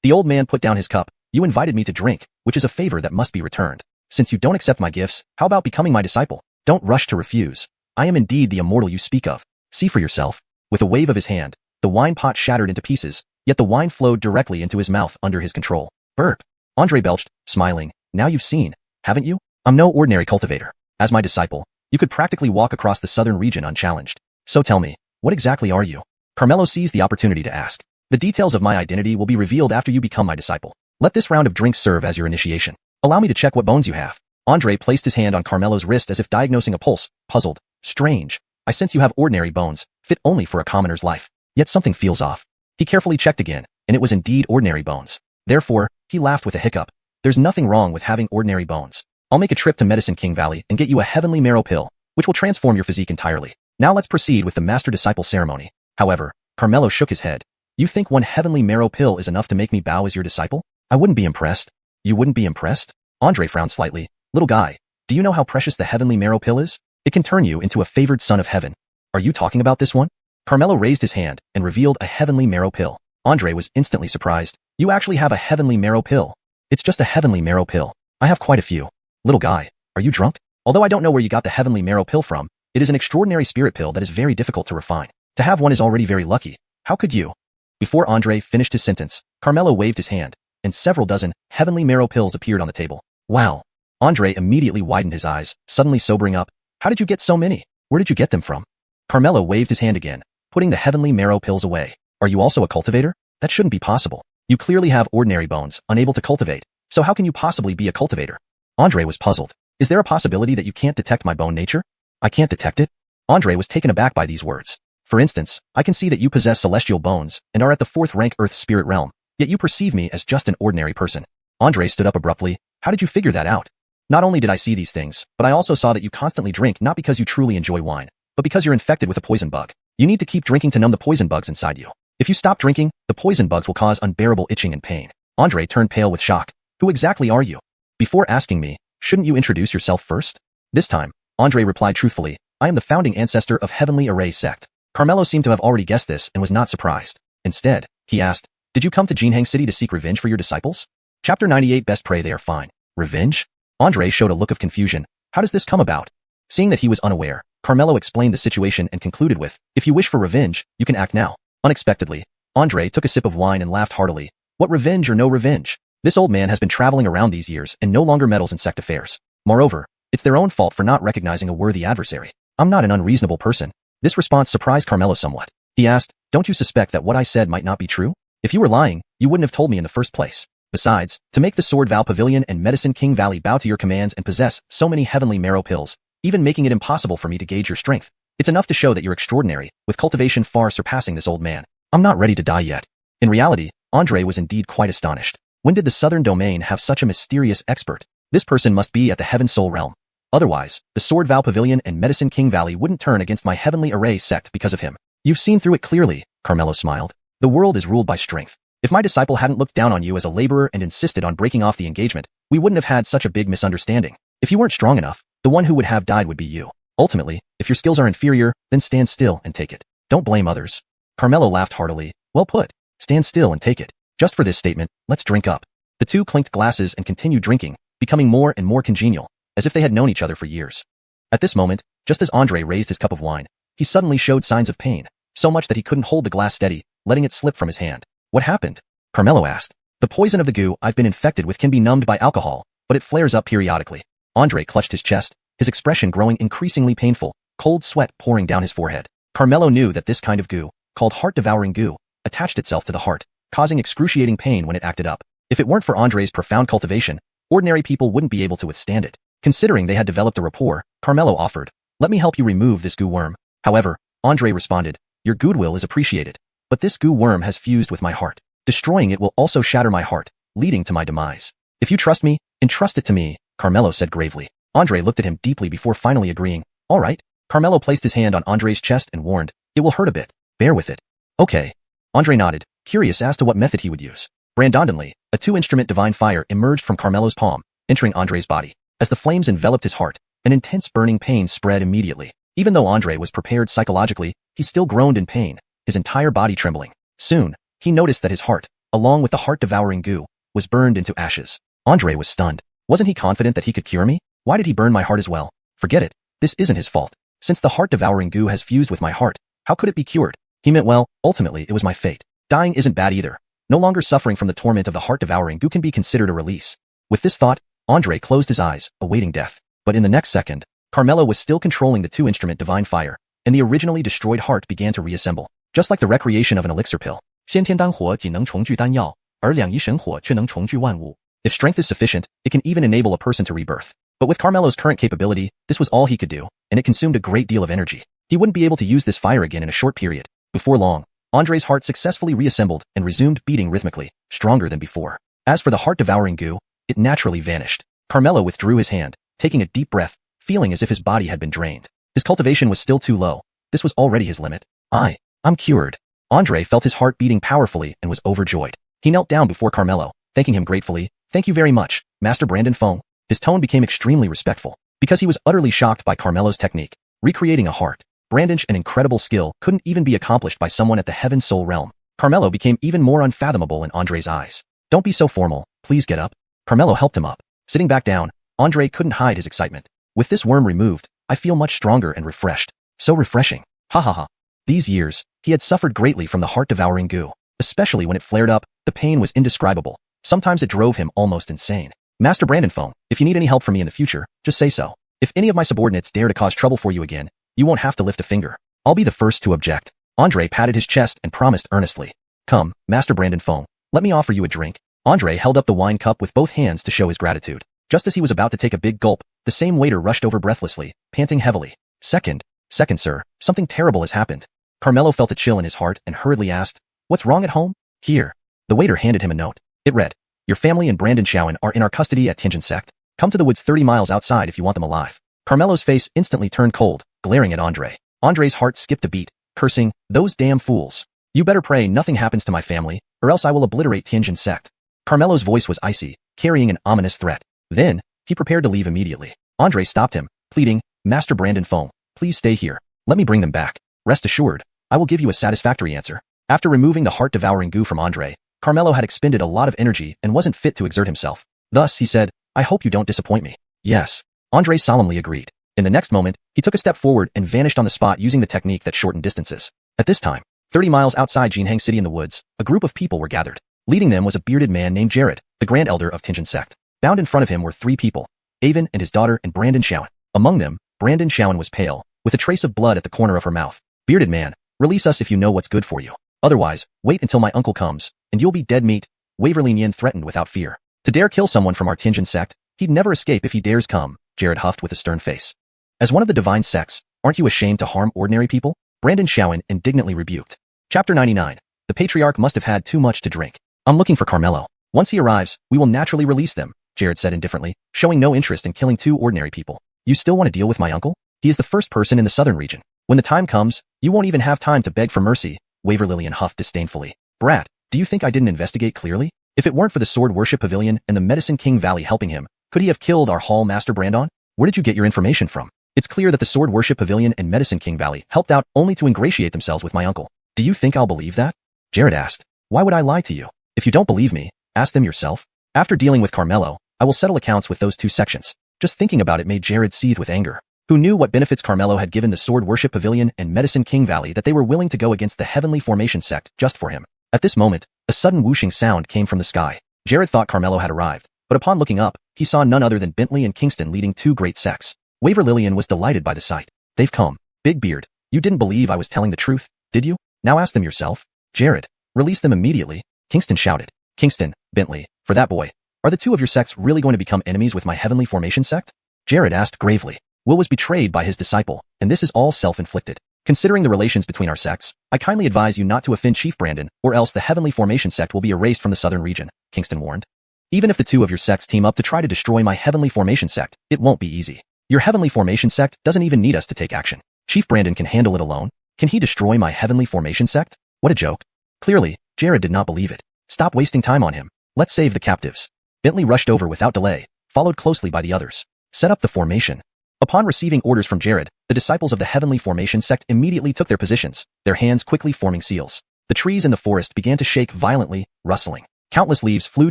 The old man put down his cup. You invited me to drink, which is a favor that must be returned. Since you don't accept my gifts, how about becoming my disciple? Don't rush to refuse. I am indeed the immortal you speak of. See for yourself. With a wave of his hand, the wine pot shattered into pieces, yet the wine flowed directly into his mouth under his control. Burp. Andre belched, smiling. Now you've seen, haven't you? I'm no ordinary cultivator. As my disciple, you could practically walk across the southern region unchallenged. So tell me, what exactly are you? Carmelo seized the opportunity to ask. The details of my identity will be revealed after you become my disciple. Let this round of drinks serve as your initiation. Allow me to check what bones you have. Andre placed his hand on Carmelo's wrist as if diagnosing a pulse, puzzled. Strange. I sense you have ordinary bones, fit only for a commoner's life. Yet something feels off. He carefully checked again, and it was indeed ordinary bones. Therefore, he laughed with a hiccup. There's nothing wrong with having ordinary bones. I'll make a trip to Medicine King Valley and get you a heavenly marrow pill, which will transform your physique entirely. Now let's proceed with the master-disciple ceremony. However, Carmelo shook his head. You think one heavenly marrow pill is enough to make me bow as your disciple? I wouldn't be impressed. You wouldn't be impressed? Andre frowned slightly. Little guy, do you know how precious the heavenly marrow pill is? It can turn you into a favored son of heaven. Are you talking about this one? Carmelo raised his hand and revealed a heavenly marrow pill. Andre was instantly surprised. You actually have a heavenly marrow pill. It's just a heavenly marrow pill. I have quite a few. Little guy, are you drunk? Although I don't know where you got the heavenly marrow pill from, it is an extraordinary spirit pill that is very difficult to refine. To have one is already very lucky. How could you? Before Andre finished his sentence, Carmelo waved his hand, and several dozen heavenly marrow pills appeared on the table. Wow. Andre immediately widened his eyes, suddenly sobering up. How did you get so many? Where did you get them from? Carmelo waved his hand again, putting the heavenly marrow pills away. Are you also a cultivator? That shouldn't be possible. You clearly have ordinary bones, unable to cultivate. So how can you possibly be a cultivator? Andre was puzzled. Is there a possibility that you can't detect my bone nature? I can't detect it? Andre was taken aback by these words. For instance, I can see that you possess celestial bones and are at the 4th rank Earth Spirit Realm, yet you perceive me as just an ordinary person. Andre stood up abruptly. How did you figure that out? Not only did I see these things, but I also saw that you constantly drink not because you truly enjoy wine, but because you're infected with a poison bug. You need to keep drinking to numb the poison bugs inside you. If you stop drinking, the poison bugs will cause unbearable itching and pain. Andre turned pale with shock. Who exactly are you? Before asking me, shouldn't you introduce yourself first? This time, Andre replied truthfully, I am the founding ancestor of Heavenly Array Sect. Carmelo seemed to have already guessed this and was not surprised. Instead, he asked, did you come to Jinhang City to seek revenge for your disciples? Chapter 98 Best pray they are fine. Revenge? Andre showed a look of confusion. How does this come about? Seeing that he was unaware, Carmelo explained the situation and concluded with, if you wish for revenge, you can act now. Unexpectedly, Andre took a sip of wine and laughed heartily. What revenge or no revenge? This old man has been traveling around these years and no longer meddles in sect affairs. Moreover, it's their own fault for not recognizing a worthy adversary. I'm not an unreasonable person. This response surprised Carmelo somewhat. He asked, don't you suspect that what I said might not be true? If you were lying, you wouldn't have told me in the first place. Besides, to make the Sword Vow Pavilion and Medicine King Valley bow to your commands and possess so many heavenly marrow pills, even making it impossible for me to gauge your strength, it's enough to show that you're extraordinary, with cultivation far surpassing this old man. I'm not ready to die yet. In reality, Andre was indeed quite astonished. When did the Southern Domain have such a mysterious expert? This person must be at the Heaven Soul Realm. Otherwise, the Sword Vow Pavilion and Medicine King Valley wouldn't turn against my Heavenly Array sect because of him. You've seen through it clearly, Carmelo smiled. The world is ruled by strength. If my disciple hadn't looked down on you as a laborer and insisted on breaking off the engagement, we wouldn't have had such a big misunderstanding. If you weren't strong enough, the one who would have died would be you. Ultimately, if your skills are inferior, then stand still and take it. Don't blame others. Carmelo laughed heartily. Well put. Stand still and take it. Just for this statement, let's drink up. The two clinked glasses and continued drinking, becoming more and more congenial, as if they had known each other for years. At this moment, just as Andre raised his cup of wine, he suddenly showed signs of pain, so much that he couldn't hold the glass steady, letting it slip from his hand. What happened? Carmelo asked. The poison of the goo I've been infected with can be numbed by alcohol, but it flares up periodically. Andre clutched his chest, his expression growing increasingly painful, cold sweat pouring down his forehead. Carmelo knew that this kind of goo, called heart-devouring goo, attached itself to the heart, causing excruciating pain when it acted up. If it weren't for Andre's profound cultivation, ordinary people wouldn't be able to withstand it. Considering they had developed a rapport, Carmelo offered, let me help you remove this goo worm. However, Andre responded, your goodwill is appreciated, but this goo worm has fused with my heart. Destroying it will also shatter my heart, leading to my demise. If you trust me, entrust it to me, Carmelo said gravely. Andre looked at him deeply before finally agreeing. All right. Carmelo placed his hand on Andre's chest and warned, it will hurt a bit. Bear with it. Okay. Andre nodded, curious as to what method he would use. Brandondonly, a two-instrument divine fire emerged from Carmelo's palm, entering Andre's body. As the flames enveloped his heart, an intense burning pain spread immediately. Even though Andre was prepared psychologically, he still groaned in pain, his entire body trembling. Soon, he noticed that his heart, along with the heart-devouring goo, was burned into ashes. Andre was stunned. Wasn't he confident that he could cure me? Why did he burn my heart as well? Forget it. This isn't his fault. Since the heart-devouring goo has fused with my heart, how could it be cured? He meant well. Ultimately, it was my fate. Dying isn't bad either. No longer suffering from the torment of the heart-devouring goo can be considered a release. With this thought, Andre closed his eyes, awaiting death. But in the next second, Carmelo was still controlling the two-instrument divine fire, and the originally destroyed heart began to reassemble, just like the recreation of an elixir pill. 先天丹火仅能重聚丹药，而两仪神火却能重聚万物. If strength is sufficient, it can even enable a person to rebirth. But with Carmelo's current capability, this was all he could do, and it consumed a great deal of energy. He wouldn't be able to use this fire again in a short period. Before long, Andre's heart successfully reassembled and resumed beating rhythmically, stronger than before. As for the heart-devouring goo, it naturally vanished. Carmelo withdrew his hand, taking a deep breath, feeling as if his body had been drained. His cultivation was still too low. This was already his limit. I'm cured. Andre felt his heart beating powerfully and was overjoyed. He knelt down before Carmelo, thanking him gratefully. Thank you very much, Master Brandon Fong. His tone became extremely respectful, because he was utterly shocked by Carmelo's technique. Recreating a heart, Brandon's an incredible skill couldn't even be accomplished by someone at the Heaven Soul Realm. Carmelo became even more unfathomable in Andre's eyes. Don't be so formal, please get up. Carmelo helped him up. Sitting back down, Andre couldn't hide his excitement. With this worm removed, I feel much stronger and refreshed. So refreshing. Ha ha ha. These years, he had suffered greatly from the heart-devouring goo. Especially when it flared up, the pain was indescribable. Sometimes it drove him almost insane. Master Brandon Fong, if you need any help from me in the future, just say so. If any of my subordinates dare to cause trouble for you again, you won't have to lift a finger. I'll be the first to object. Andre patted his chest and promised earnestly. Come, Master Brandon Fong, let me offer you a drink. Andre held up the wine cup with both hands to show his gratitude. Just as he was about to take a big gulp, the same waiter rushed over breathlessly, panting heavily. Second, sir, something terrible has happened. Carmelo felt a chill in his heart and hurriedly asked, what's wrong at home? Here. The waiter handed him a note. It read, your family and Brandon Xiaoan are in our custody at Tianjin sect. Come to the woods 30 miles outside if you want them alive. Carmelo's face instantly turned cold, glaring at Andre. Andre's heart skipped a beat, cursing, those damn fools. You better pray nothing happens to my family, or else I will obliterate Tianjin sect. Carmelo's voice was icy, carrying an ominous threat. Then, he prepared to leave immediately. Andre stopped him, pleading, Master Brandon Fong, please stay here. Let me bring them back. Rest assured, I will give you a satisfactory answer. After removing the heart-devouring goo from Andre, Carmelo had expended a lot of energy and wasn't fit to exert himself. Thus, he said, I hope you don't disappoint me. Yes. Andre solemnly agreed. In the next moment, he took a step forward and vanished on the spot using the technique that shortened distances. At this time, 30 miles outside Jinhang City in the woods, a group of people were gathered. Leading them was a bearded man named Jared, the Grand Elder of Tinjin sect. Bound in front of him were 3 people, Avon and his daughter and Brandon Xiaoan. Among them, Brandon Xiaoan was pale, with a trace of blood at the corner of her mouth. Bearded man, release us if you know what's good for you. Otherwise, wait until my uncle comes, and you'll be dead meat, Waverly Nian threatened without fear. To dare kill someone from our Tinjin sect, he'd never escape if he dares come, Jared huffed with a stern face. As one of the divine sects, aren't you ashamed to harm ordinary people? Brandon Xiaoan indignantly rebuked. Chapter 99. The Patriarch must have had too much to drink. I'm looking for Carmelo. Once he arrives, we will naturally release them, Jared said indifferently, showing no interest in killing 2 ordinary people. You still want to deal with my uncle? He is the first person in the southern region. When the time comes, you won't even have time to beg for mercy, Waverly huffed disdainfully. Brat, do you think I didn't investigate clearly? If it weren't for the Sword Worship Pavilion and the Medicine King Valley helping him, could he have killed our Hall Master Brandon? Where did you get your information from? It's clear that the Sword Worship Pavilion and Medicine King Valley helped out only to ingratiate themselves with my uncle. Do you think I'll believe that? Jared asked. Why would I lie to you? If you don't believe me, ask them yourself. After dealing with Carmelo, I will settle accounts with those 2 sections. Just thinking about it made Jared seethe with anger. Who knew what benefits Carmelo had given the Sword Worship Pavilion and Medicine King Valley that they were willing to go against the Heavenly Formation sect just for him? At this moment, a sudden whooshing sound came from the sky. Jared thought Carmelo had arrived, but upon looking up, he saw none other than Bentley and Kingston leading 2 great sects. Waverly was delighted by the sight. They've come. Big Beard, you didn't believe I was telling the truth, did you? Now ask them yourself. Jared, release them immediately, Kingston shouted. Kingston, Bentley, for that boy, are the 2 of your sects really going to become enemies with my Heavenly Formation sect? Jared asked gravely. Will was betrayed by his disciple, and this is all self-inflicted. Considering the relations between our sects, I kindly advise you not to offend Chief Brandon, or else the Heavenly Formation sect will be erased from the southern region, Kingston warned. Even if the 2 of your sects team up to try to destroy my Heavenly Formation sect, it won't be easy. Your Heavenly Formation sect doesn't even need us to take action. Chief Brandon can handle it alone. Can he destroy my Heavenly Formation sect? What a joke. Clearly, Jared did not believe it. Stop wasting time on him. Let's save the captives. Bentley rushed over without delay, followed closely by the others. Set up the formation. Upon receiving orders from Jared, the disciples of the Heavenly Formation sect immediately took their positions, their hands quickly forming seals. The trees in the forest began to shake violently, rustling. Countless leaves flew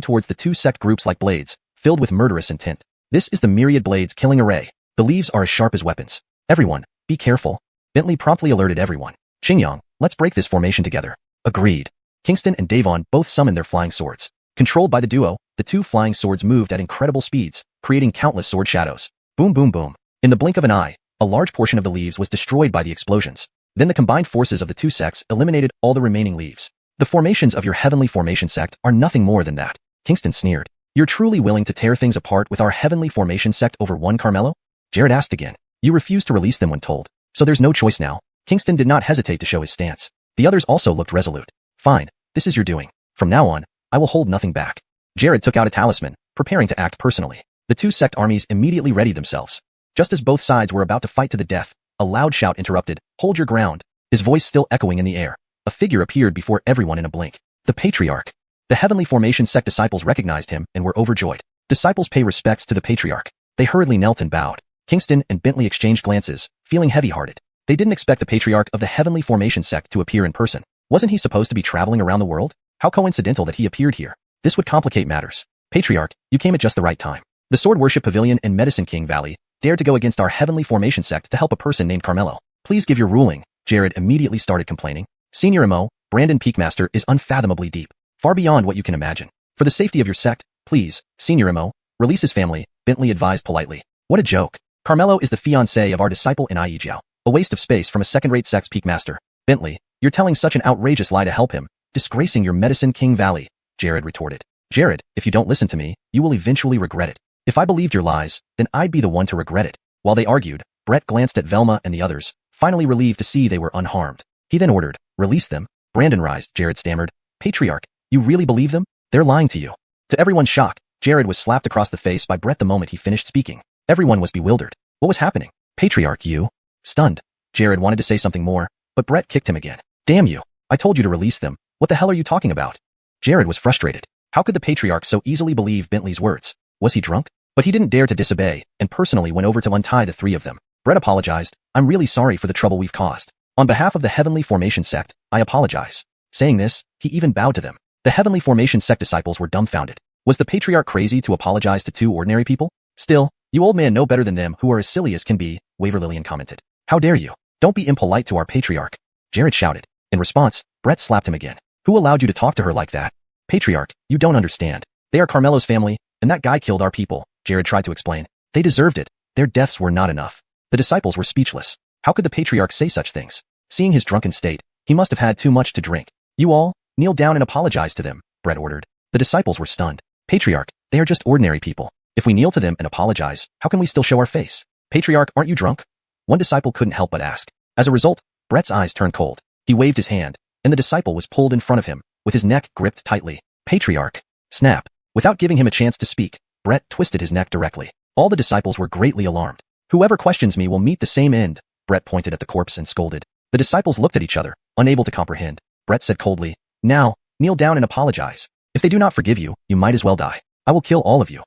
towards the 2 sect groups like blades, filled with murderous intent. This is the myriad blades killing array. The leaves are as sharp as weapons. Everyone, be careful. Bentley promptly alerted everyone. Qingyang, let's break this formation together. Agreed. Kingston and Davon both summoned their flying swords. Controlled by the duo, the 2 flying swords moved at incredible speeds, creating countless sword shadows. Boom boom boom. In the blink of an eye, a large portion of the leaves was destroyed by the explosions. Then the combined forces of the 2 sects eliminated all the remaining leaves. The formations of your Heavenly Formation sect are nothing more than that. Kingston sneered. You're truly willing to tear things apart with our Heavenly Formation sect over one Carmelo? Jared asked again. You refused to release them when told, so there's no choice now. Kingston did not hesitate to show his stance. The others also looked resolute. Fine, this is your doing. From now on, I will hold nothing back. Jared took out a talisman, preparing to act personally. The 2 sect armies immediately readied themselves. Just as both sides were about to fight to the death, a loud shout interrupted. Hold your ground. His voice still echoing in the air. A figure appeared before everyone in a blink. The Patriarch. The Heavenly Formation sect disciples recognized him and were overjoyed. Disciples pay respects to the Patriarch. They hurriedly knelt and bowed. Kingston and Bentley exchanged glances, feeling heavy-hearted. They didn't expect the Patriarch of the Heavenly Formation sect to appear in person. Wasn't he supposed to be traveling around the world? How coincidental that he appeared here. This would complicate matters. Patriarch, you came at just the right time. The Sword Worship Pavilion and Medicine King Valley dared to go against our Heavenly Formation sect to help a person named Carmelo. Please give your ruling. Jared immediately started complaining. Senior MO, Brandon Peakmaster is unfathomably deep, far beyond what you can imagine. For the safety of your sect, please, Senior MO, release his family, Bentley advised politely. What a joke. Carmelo is the fiancé of our disciple in Ijiao. A waste of space from a second-rate sect's Peakmaster. Bentley, you're telling such an outrageous lie to help him, disgracing your Medicine King Valley, Jared retorted. Jared, if you don't listen to me, you will eventually regret it. If I believed your lies, then I'd be the one to regret it. While they argued, Brett glanced at Velma and the others, finally relieved to see they were unharmed. He then ordered, release them. Brandon rised, Jared stammered. Patriarch, you really believe them? They're lying to you. To everyone's shock, Jared was slapped across the face by Brett the moment he finished speaking. Everyone was bewildered. What was happening? Patriarch, you? Stunned. Jared wanted to say something more, but Brett kicked him again. Damn you. I told you to release them. What the hell are you talking about? Jared was frustrated. How could the Patriarch so easily believe Bentley's words? Was he drunk? But he didn't dare to disobey, and personally went over to untie the 3 of them. Brett apologized. I'm really sorry for the trouble we've caused. On behalf of the Heavenly Formation sect, I apologize. Saying this, he even bowed to them. The Heavenly Formation sect disciples were dumbfounded. Was the Patriarch crazy to apologize to 2 ordinary people? Still, you old man know better than them who are as silly as can be, Waverly commented. How dare you? Don't be impolite to our Patriarch. Jared shouted. In response, Brett slapped him again. Who allowed you to talk to her like that? Patriarch, you don't understand. They are Carmelo's family, and that guy killed our people, Jared tried to explain. They deserved it. Their deaths were not enough. The disciples were speechless. How could the Patriarch say such things? Seeing his drunken state, he must have had too much to drink. You all, kneel down and apologize to them, Brett ordered. The disciples were stunned. Patriarch, they are just ordinary people. If we kneel to them and apologize, how can we still show our face? Patriarch, aren't you drunk? One disciple couldn't help but ask. As a result, Brett's eyes turned cold. He waved his hand, and the disciple was pulled in front of him, with his neck gripped tightly. Patriarch. Snap. Without giving him a chance to speak, Brett twisted his neck directly. All the disciples were greatly alarmed. Whoever questions me will meet the same end, Brett pointed at the corpse and scolded. The disciples looked at each other, unable to comprehend. Brett said coldly, now, kneel down and apologize. If they do not forgive you, you might as well die. I will kill all of you.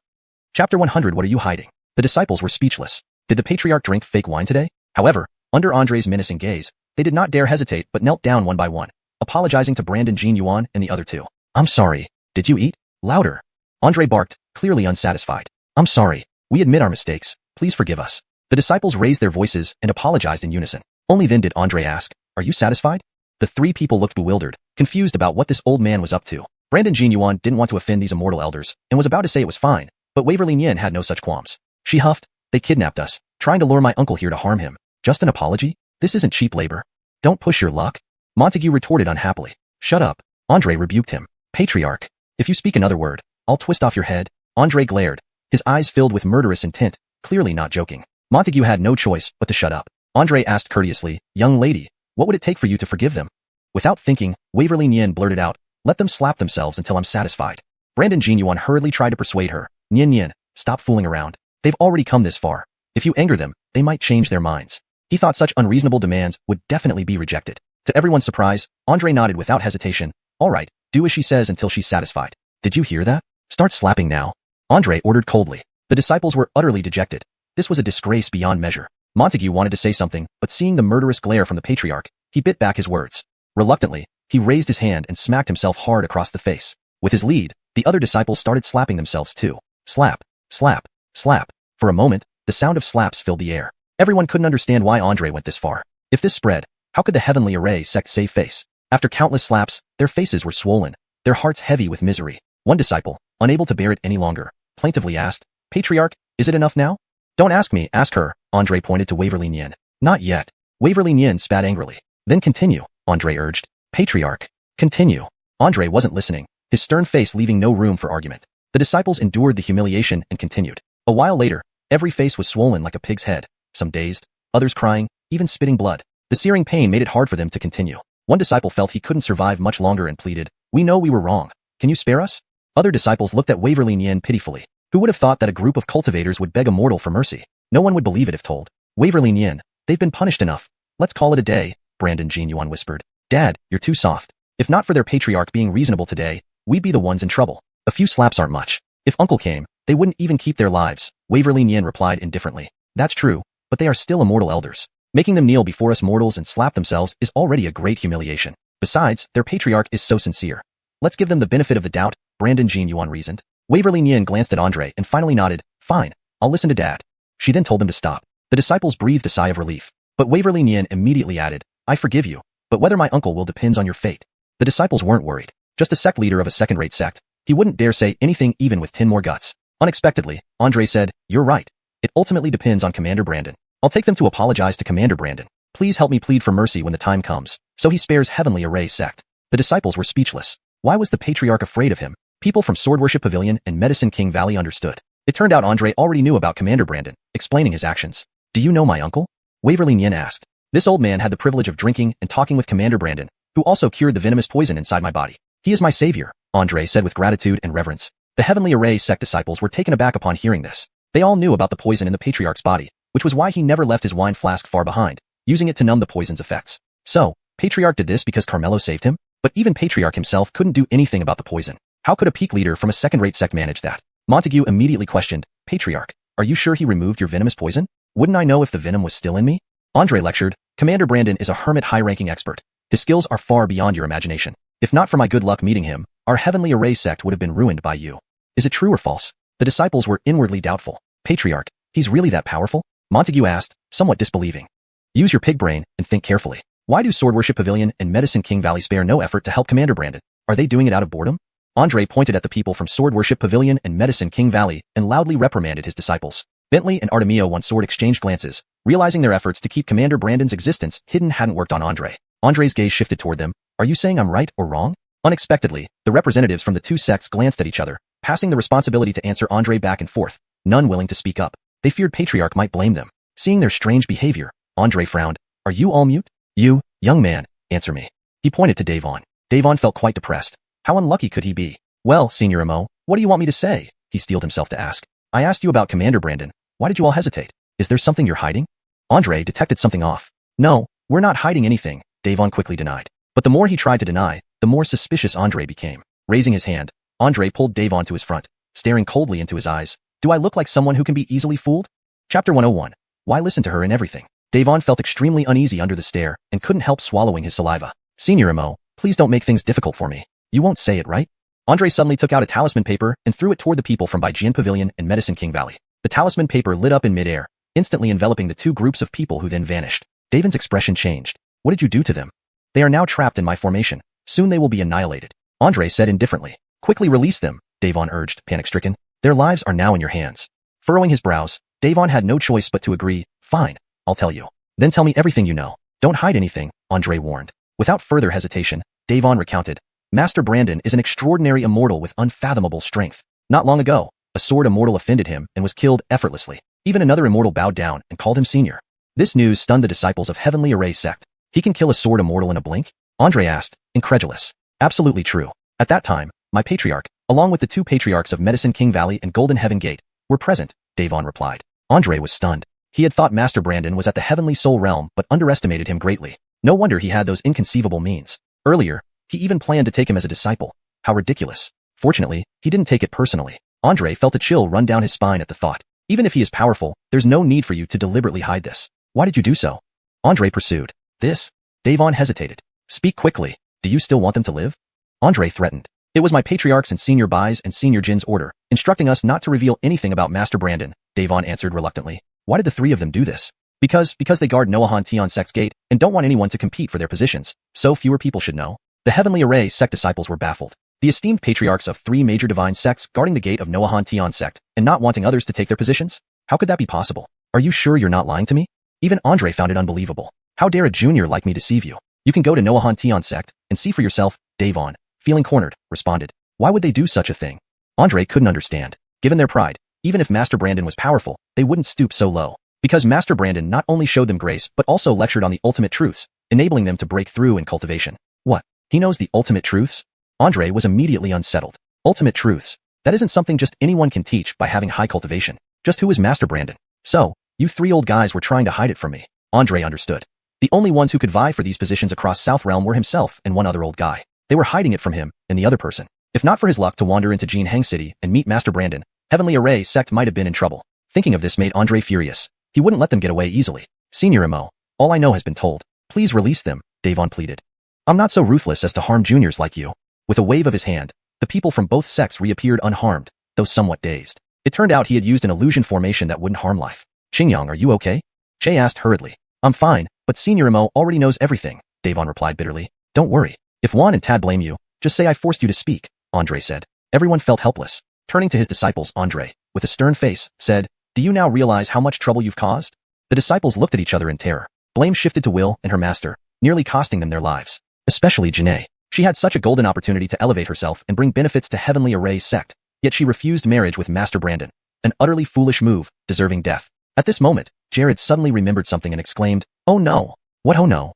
Chapter 100. What are you hiding? The disciples were speechless. Did the Patriarch drink fake wine today? However, under Andre's menacing gaze, they did not dare hesitate but knelt down one by one, apologizing to Brandon Jean Yuan and the other two. I'm sorry. Did you eat? Louder. Andre barked, clearly unsatisfied. I'm sorry. We admit our mistakes. Please forgive us. The disciples raised their voices and apologized in unison. Only then did Andre ask, are you satisfied? The three people looked bewildered, confused about what this old man was up to. Brandon Jean Yuan didn't want to offend these immortal elders and was about to say it was fine, but Waverly Nian had no such qualms. She huffed, they kidnapped us, trying to lure my uncle here to harm him. Just an apology? This isn't cheap labor. Don't push your luck. Montague retorted unhappily. Shut up. Andre rebuked him. Patriarch. If you speak another word, I'll twist off your head. Andre glared, his eyes filled with murderous intent, clearly not joking. Montague had no choice but to shut up. Andre asked courteously, young lady, what would it take for you to forgive them? Without thinking, Waverly Nian blurted out, let them slap themselves until I'm satisfied. Brandon Jean Yuan hurriedly tried to persuade her. Nian, stop fooling around. They've already come this far. If you anger them, they might change their minds. He thought such unreasonable demands would definitely be rejected. To everyone's surprise, Andre nodded without hesitation. All right, do as she says until she's satisfied. Did you hear that? Start slapping now. Andre ordered coldly. The disciples were utterly dejected. This was a disgrace beyond measure. Montague wanted to say something, but seeing the murderous glare from the Patriarch, he bit back his words. Reluctantly, he raised his hand and smacked himself hard across the face. With his lead, the other disciples started slapping themselves too. Slap, slap, slap. For a moment, the sound of slaps filled the air. Everyone couldn't understand why Andre went this far. If this spread, how could the Heavenly Array sect save face? After countless slaps, their faces were swollen, their hearts heavy with misery. One disciple, unable to bear it any longer, plaintively asked, Patriarch, is it enough now? Don't ask me, ask her. Andre pointed to Waverly Nian. Not yet. Waverly Nian spat angrily. Then continue, Andre urged. Patriarch. Continue. Andre wasn't listening, his stern face leaving no room for argument. The disciples endured the humiliation and continued. A while later, every face was swollen like a pig's head, some dazed, others crying, even spitting blood. The searing pain made it hard for them to continue. One disciple felt he couldn't survive much longer and pleaded, we know we were wrong. Can you spare us? Other disciples looked at Waverly Nian pitifully. Who would have thought that a group of cultivators would beg a mortal for mercy? No one would believe it if told. Waverly Nian, they've been punished enough. Let's call it a day, Brandon Jean Yuan whispered. Dad, you're too soft. If not for their Patriarch being reasonable today, we'd be the ones in trouble. A few slaps aren't much. If Uncle came, they wouldn't even keep their lives, Waverly Nian replied indifferently. That's true, but they are still immortal elders. Making them kneel before us mortals and slap themselves is already a great humiliation. Besides, their Patriarch is so sincere. Let's give them the benefit of the doubt, Brandon Jean Yuan reasoned. Waverly Nian glanced at Andre and finally nodded, fine, I'll listen to Dad. She then told them to stop. The disciples breathed a sigh of relief. But Waverly Nian immediately added, I forgive you, but whether my uncle will depends on your fate. The disciples weren't worried. Just a sect leader of a second-rate sect. He wouldn't dare say anything even with 10 more guts. Unexpectedly, Andre said, you're right. It ultimately depends on Commander Brandon. I'll take them to apologize to Commander Brandon. Please help me plead for mercy when the time comes, so he spares Heavenly Array sect. The disciples were speechless. Why was the Patriarch afraid of him? People from Sword Worship Pavilion and Medicine King Valley understood. It turned out Andre already knew about Commander Brandon, explaining his actions. Do you know my uncle? Waverly Nian asked. This old man had the privilege of drinking and talking with Commander Brandon, who also cured the venomous poison inside my body. He is my savior, Andre said with gratitude and reverence. The Heavenly Array sect disciples were taken aback upon hearing this. They all knew about the poison in the Patriarch's body, which was why he never left his wine flask far behind, using it to numb the poison's effects. So, Patriarch did this because Carmelo saved him? But even Patriarch himself couldn't do anything about the poison. How could a peak leader from a second-rate sect manage that? Montague immediately questioned, Patriarch, are you sure he removed your venomous poison? Wouldn't I know if the venom was still in me? Andre lectured, Commander Brandon is a hermit high-ranking expert. His skills are far beyond your imagination. If not for my good luck meeting him, our Heavenly Array sect would have been ruined by you. Is it true or false? The disciples were inwardly doubtful. Patriarch, he's really that powerful? Montague asked, somewhat disbelieving. Use your pig brain and think carefully. Why do Sword Worship Pavilion and Medicine King Valley spare no effort to help Commander Brandon? Are they doing it out of boredom? Andre pointed at the people from Sword Worship Pavilion and Medicine King Valley and loudly reprimanded his disciples. Bentley and Artemio once sword exchanged glances, realizing their efforts to keep Commander Brandon's existence hidden hadn't worked on Andre. Andre's gaze shifted toward them. Are you saying I'm right or wrong? Unexpectedly, the representatives from the two sects glanced at each other, passing the responsibility to answer Andre back and forth, none willing to speak up. They feared Patriarch might blame them. Seeing their strange behavior, Andre frowned. Are you all mute? You, young man, answer me. He pointed to Davon. Davon felt quite depressed. How unlucky could he be? Well, Senior Emo, what do you want me to say? He steeled himself to ask. I asked you about Commander Brandon. Why did you all hesitate? Is there something you're hiding? Andre detected something off. No, we're not hiding anything, Davon quickly denied. But the more he tried to deny, the more suspicious Andre became. Raising his hand, Andre pulled Davon to his front, staring coldly into his eyes. Do I look like someone who can be easily fooled? Chapter 101. Why listen to her in everything? Davon felt extremely uneasy under the stare and couldn't help swallowing his saliva. Senior Emo, please don't make things difficult for me. You won't say it, right? Andre suddenly took out a talisman paper and threw it toward the people from Baijian Pavilion and Medicine King Valley. The talisman paper lit up in midair, instantly enveloping the two groups of people who then vanished. Davon's expression changed. What did you do to them? They are now trapped in my formation. Soon they will be annihilated. Andre said indifferently. Quickly release them, Davon urged, panic-stricken. Their lives are now in your hands. Furrowing his brows, Davon had no choice but to agree. Fine, I'll tell you. Then tell me everything you know. Don't hide anything, Andre warned. Without further hesitation, Davon recounted. Master Brandon is an extraordinary immortal with unfathomable strength. Not long ago, a sword immortal offended him and was killed effortlessly. Even another immortal bowed down and called him senior. This news stunned the disciples of Heavenly Array sect. He can kill a sword immortal in a blink? Andre asked, incredulous. Absolutely true. At that time, my patriarch, along with the two patriarchs of Medicine King Valley and Golden Heaven Gate, were present, Davon replied. Andre was stunned. He had thought Master Brandon was at the Heavenly Soul Realm but underestimated him greatly. No wonder he had those inconceivable means. Earlier, he even planned to take him as a disciple. How ridiculous. Fortunately, he didn't take it personally. Andre felt a chill run down his spine at the thought. Even if he is powerful, there's no need for you to deliberately hide this. Why did you do so? Andre pursued. This? Davon hesitated. Speak quickly. Do you still want them to live? Andre threatened. It was my patriarchs and Senior Bai's and Senior Jin's order, instructing us not to reveal anything about Master Brandon, Davon answered reluctantly. Why did the three of them do this? Because they guard Noahan Tion Sect's gate and don't want anyone to compete for their positions, so fewer people should know. The Heavenly Array sect disciples were baffled. The esteemed patriarchs of three major divine sects guarding the gate of Noahan Tion sect and not wanting others to take their positions? How could that be possible? Are you sure you're not lying to me? Even Andre found it unbelievable. How dare a junior like me deceive you? You can go to Noahan Tion sect and see for yourself, Davon, feeling cornered, responded. Why would they do such a thing? Andre couldn't understand. Given their pride, even if Master Brandon was powerful, they wouldn't stoop so low. Because Master Brandon not only showed them grace but also lectured on the ultimate truths, enabling them to break through in cultivation. What? He knows the ultimate truths? Andre was immediately unsettled. Ultimate truths. That isn't something just anyone can teach by having high cultivation. Just who is Master Brandon? So, you three old guys were trying to hide it from me. Andre understood. The only ones who could vie for these positions across South Realm were himself and one other old guy. They were hiding it from him and the other person. If not for his luck to wander into Jin Hang City and meet Master Brandon, Heavenly Array sect might have been in trouble. Thinking of this made Andre furious. He wouldn't let them get away easily. Senior Emo, all I know has been told. Please release them, Davon pleaded. I'm not so ruthless as to harm juniors like you. With a wave of his hand, the people from both sects reappeared unharmed, though somewhat dazed. It turned out he had used an illusion formation that wouldn't harm life. Xingyang, are you okay? Che asked hurriedly. I'm fine, but Senior Emo already knows everything, Davon replied bitterly. Don't worry. If Juan and Tad blame you, just say I forced you to speak, Andre said. Everyone felt helpless. Turning to his disciples, Andre, with a stern face, said, Do you now realize how much trouble you've caused? The disciples looked at each other in terror. Blame shifted to Will and her master, nearly costing them their lives. Especially Janae. She had such a golden opportunity to elevate herself and bring benefits to Heavenly Array sect, yet she refused marriage with Master Brandon. An utterly foolish move, deserving death. At this moment, Jared suddenly remembered something and exclaimed, Oh no! What oh no?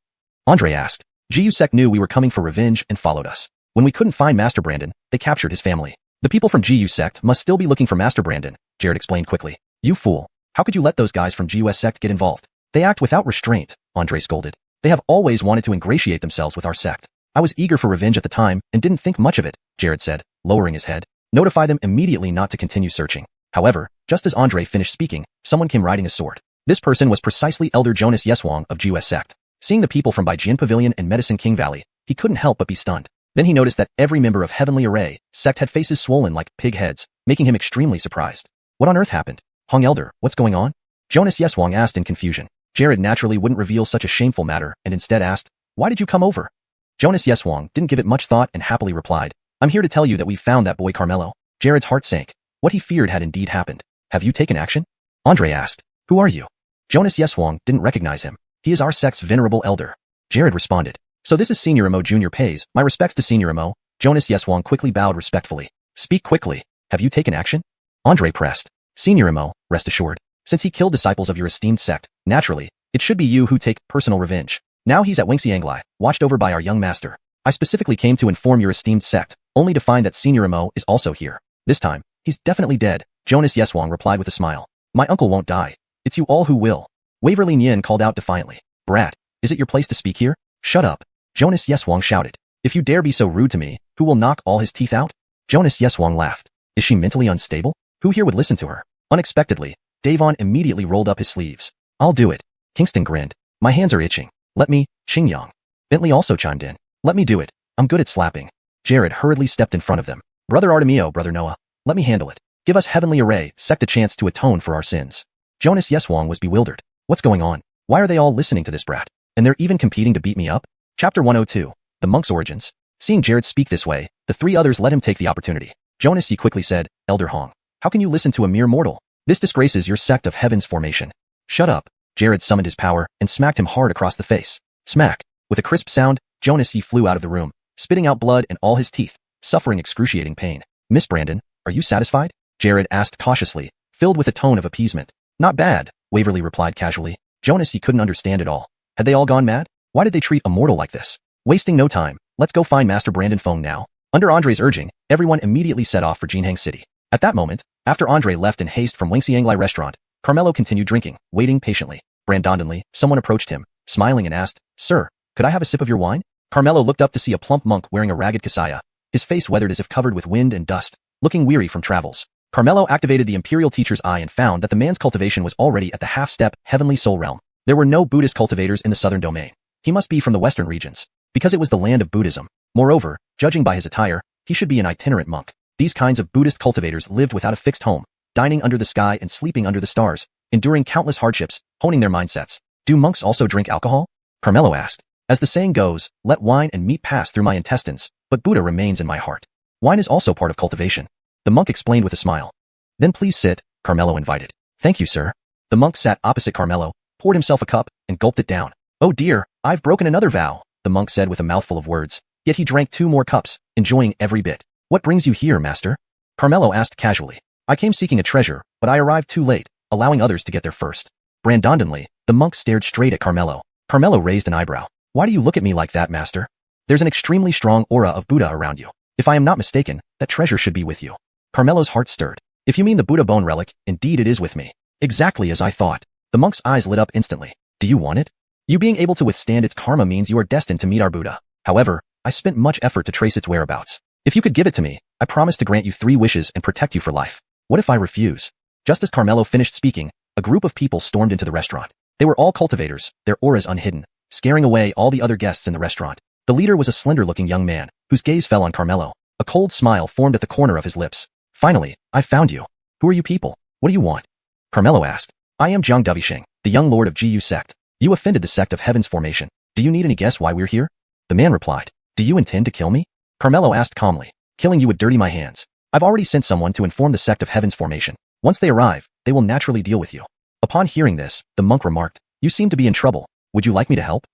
Andre asked. GU sect knew we were coming for revenge and followed us. When we couldn't find Master Brandon, they captured his family. The people from GU sect must still be looking for Master Brandon, Jared explained quickly. You fool. How could you let those guys from GUS sect get involved? They act without restraint, Andre scolded. They have always wanted to ingratiate themselves with our sect. I was eager for revenge at the time and didn't think much of it, Jared said, lowering his head. Notify them immediately not to continue searching. However, just as Andre finished speaking, someone came riding a sword. This person was precisely Elder Jonas Yeswang of GUS sect. Seeing the people from Baijian Pavilion and Medicine King Valley, he couldn't help but be stunned. Then he noticed that every member of Heavenly Array sect had faces swollen like pig heads, making him extremely surprised. What on earth happened? Hong Elder, what's going on? Jonas Yeswang asked in confusion. Jared naturally wouldn't reveal such a shameful matter and instead asked, Why did you come over? Jonas Yeswang didn't give it much thought and happily replied, I'm here to tell you that we found that boy Carmelo. Jared's heart sank. What he feared had indeed happened. Have you taken action? Andre asked. Who are you? Jonas Yeswang didn't recognize him. He is our sect's venerable elder. Jared responded. So this is Senior Emo Jr. pays. My respects to Senior Emo. Jonas Yeswang quickly bowed respectfully. Speak quickly. Have you taken action? Andre pressed. Senior Emo, rest assured. Since he killed disciples of your esteemed sect, naturally, it should be you who take personal revenge. Now he's at Xianxia, watched over by our young master. I specifically came to inform your esteemed sect, only to find that Senior Emo is also here. This time, he's definitely dead. Jonas Yeswang replied with a smile. My uncle won't die. It's you all who will. Waverly Nian called out defiantly. Brat, is it your place to speak here? Shut up. Jonas Yeswang shouted. If you dare be so rude to me, who will knock all his teeth out? Jonas Yeswang laughed. Is she mentally unstable? Who here would listen to her? Unexpectedly, Davon immediately rolled up his sleeves. I'll do it. Kingston grinned. My hands are itching. Let me, Qingyang. Bentley also chimed in. Let me do it. I'm good at slapping. Jared hurriedly stepped in front of them. Brother Artemio, Brother Noah. Let me handle it. Give us Heavenly Array, sect a chance to atone for our sins. Jonas Yeswang was bewildered. What's going on? Why are they all listening to this brat? And they're even competing to beat me up? Chapter 102. The Monk's Origins. Seeing Jared speak this way, the three others let him take the opportunity. Jonas Yi quickly said, Elder Hong, how can you listen to a mere mortal? This disgraces your sect of heaven's formation. Shut up. Jared summoned his power and smacked him hard across the face. Smack. With a crisp sound, Jonas Yi flew out of the room, spitting out blood and all his teeth, suffering excruciating pain. Miss Brandon, are you satisfied? Jared asked cautiously, filled with a tone of appeasement. Not bad, Waverly replied casually. Jonas Yi couldn't understand it all. Had they all gone mad? Why did they treat a mortal like this? Wasting no time, let's go find Master Brandon Feng now. Under Andre's urging, everyone immediately set off for Jinheng City. At that moment, after Andre left in haste from Xianxia restaurant, Carmelo continued drinking, waiting patiently. Randomly, someone approached him, smiling and asked, Sir, could I have a sip of your wine? Carmelo looked up to see a plump monk wearing a ragged kasaya, his face weathered as if covered with wind and dust, looking weary from travels. Carmelo activated the Imperial Teacher's Eye and found that the man's cultivation was already at the half-step, heavenly soul realm. There were no Buddhist cultivators in the southern domain. He must be from the western regions, because it was the land of Buddhism. Moreover, judging by his attire, he should be an itinerant monk. These kinds of Buddhist cultivators lived without a fixed home, dining under the sky and sleeping under the stars, enduring countless hardships, honing their mindsets. Do monks also drink alcohol? Carmelo asked. As the saying goes, let wine and meat pass through my intestines, but Buddha remains in my heart. Wine is also part of cultivation. The monk explained with a smile. Then please sit, Carmelo invited. Thank you, sir. The monk sat opposite Carmelo, poured himself a cup, and gulped it down. Oh dear, I've broken another vow, the monk said with a mouthful of words, yet he drank 2 more cups, enjoying every bit. What brings you here, master? Carmelo asked casually. I came seeking a treasure, but I arrived too late, allowing others to get there first. Brandonly, the monk stared straight at Carmelo. Carmelo raised an eyebrow. Why do you look at me like that, master? There's an extremely strong aura of Buddha around you. If I am not mistaken, that treasure should be with you. Carmelo's heart stirred. If you mean the Buddha bone relic, indeed it is with me. Exactly as I thought. The monk's eyes lit up instantly. Do you want it? You being able to withstand its karma means you are destined to meet our Buddha. However, I spent much effort to trace its whereabouts. If you could give it to me, I promise to grant you 3 wishes and protect you for life. What if I refuse? Just as Carmelo finished speaking, a group of people stormed into the restaurant. They were all cultivators, their auras unhidden, scaring away all the other guests in the restaurant. The leader was a slender-looking young man, whose gaze fell on Carmelo. A cold smile formed at the corner of his lips. Finally, I found you. Who are you people? What do you want? Carmelo asked. I am Jiang Dovisheng, the young lord of Gu sect. You offended the sect of heaven's formation. Do you need any guess why we're here? The man replied. Do you intend to kill me? Carmelo asked calmly. Killing you would dirty my hands. I've already sent someone to inform the sect of heaven's formation. Once they arrive, they will naturally deal with you. Upon hearing this, the monk remarked, you seem to be in trouble. Would you like me to help?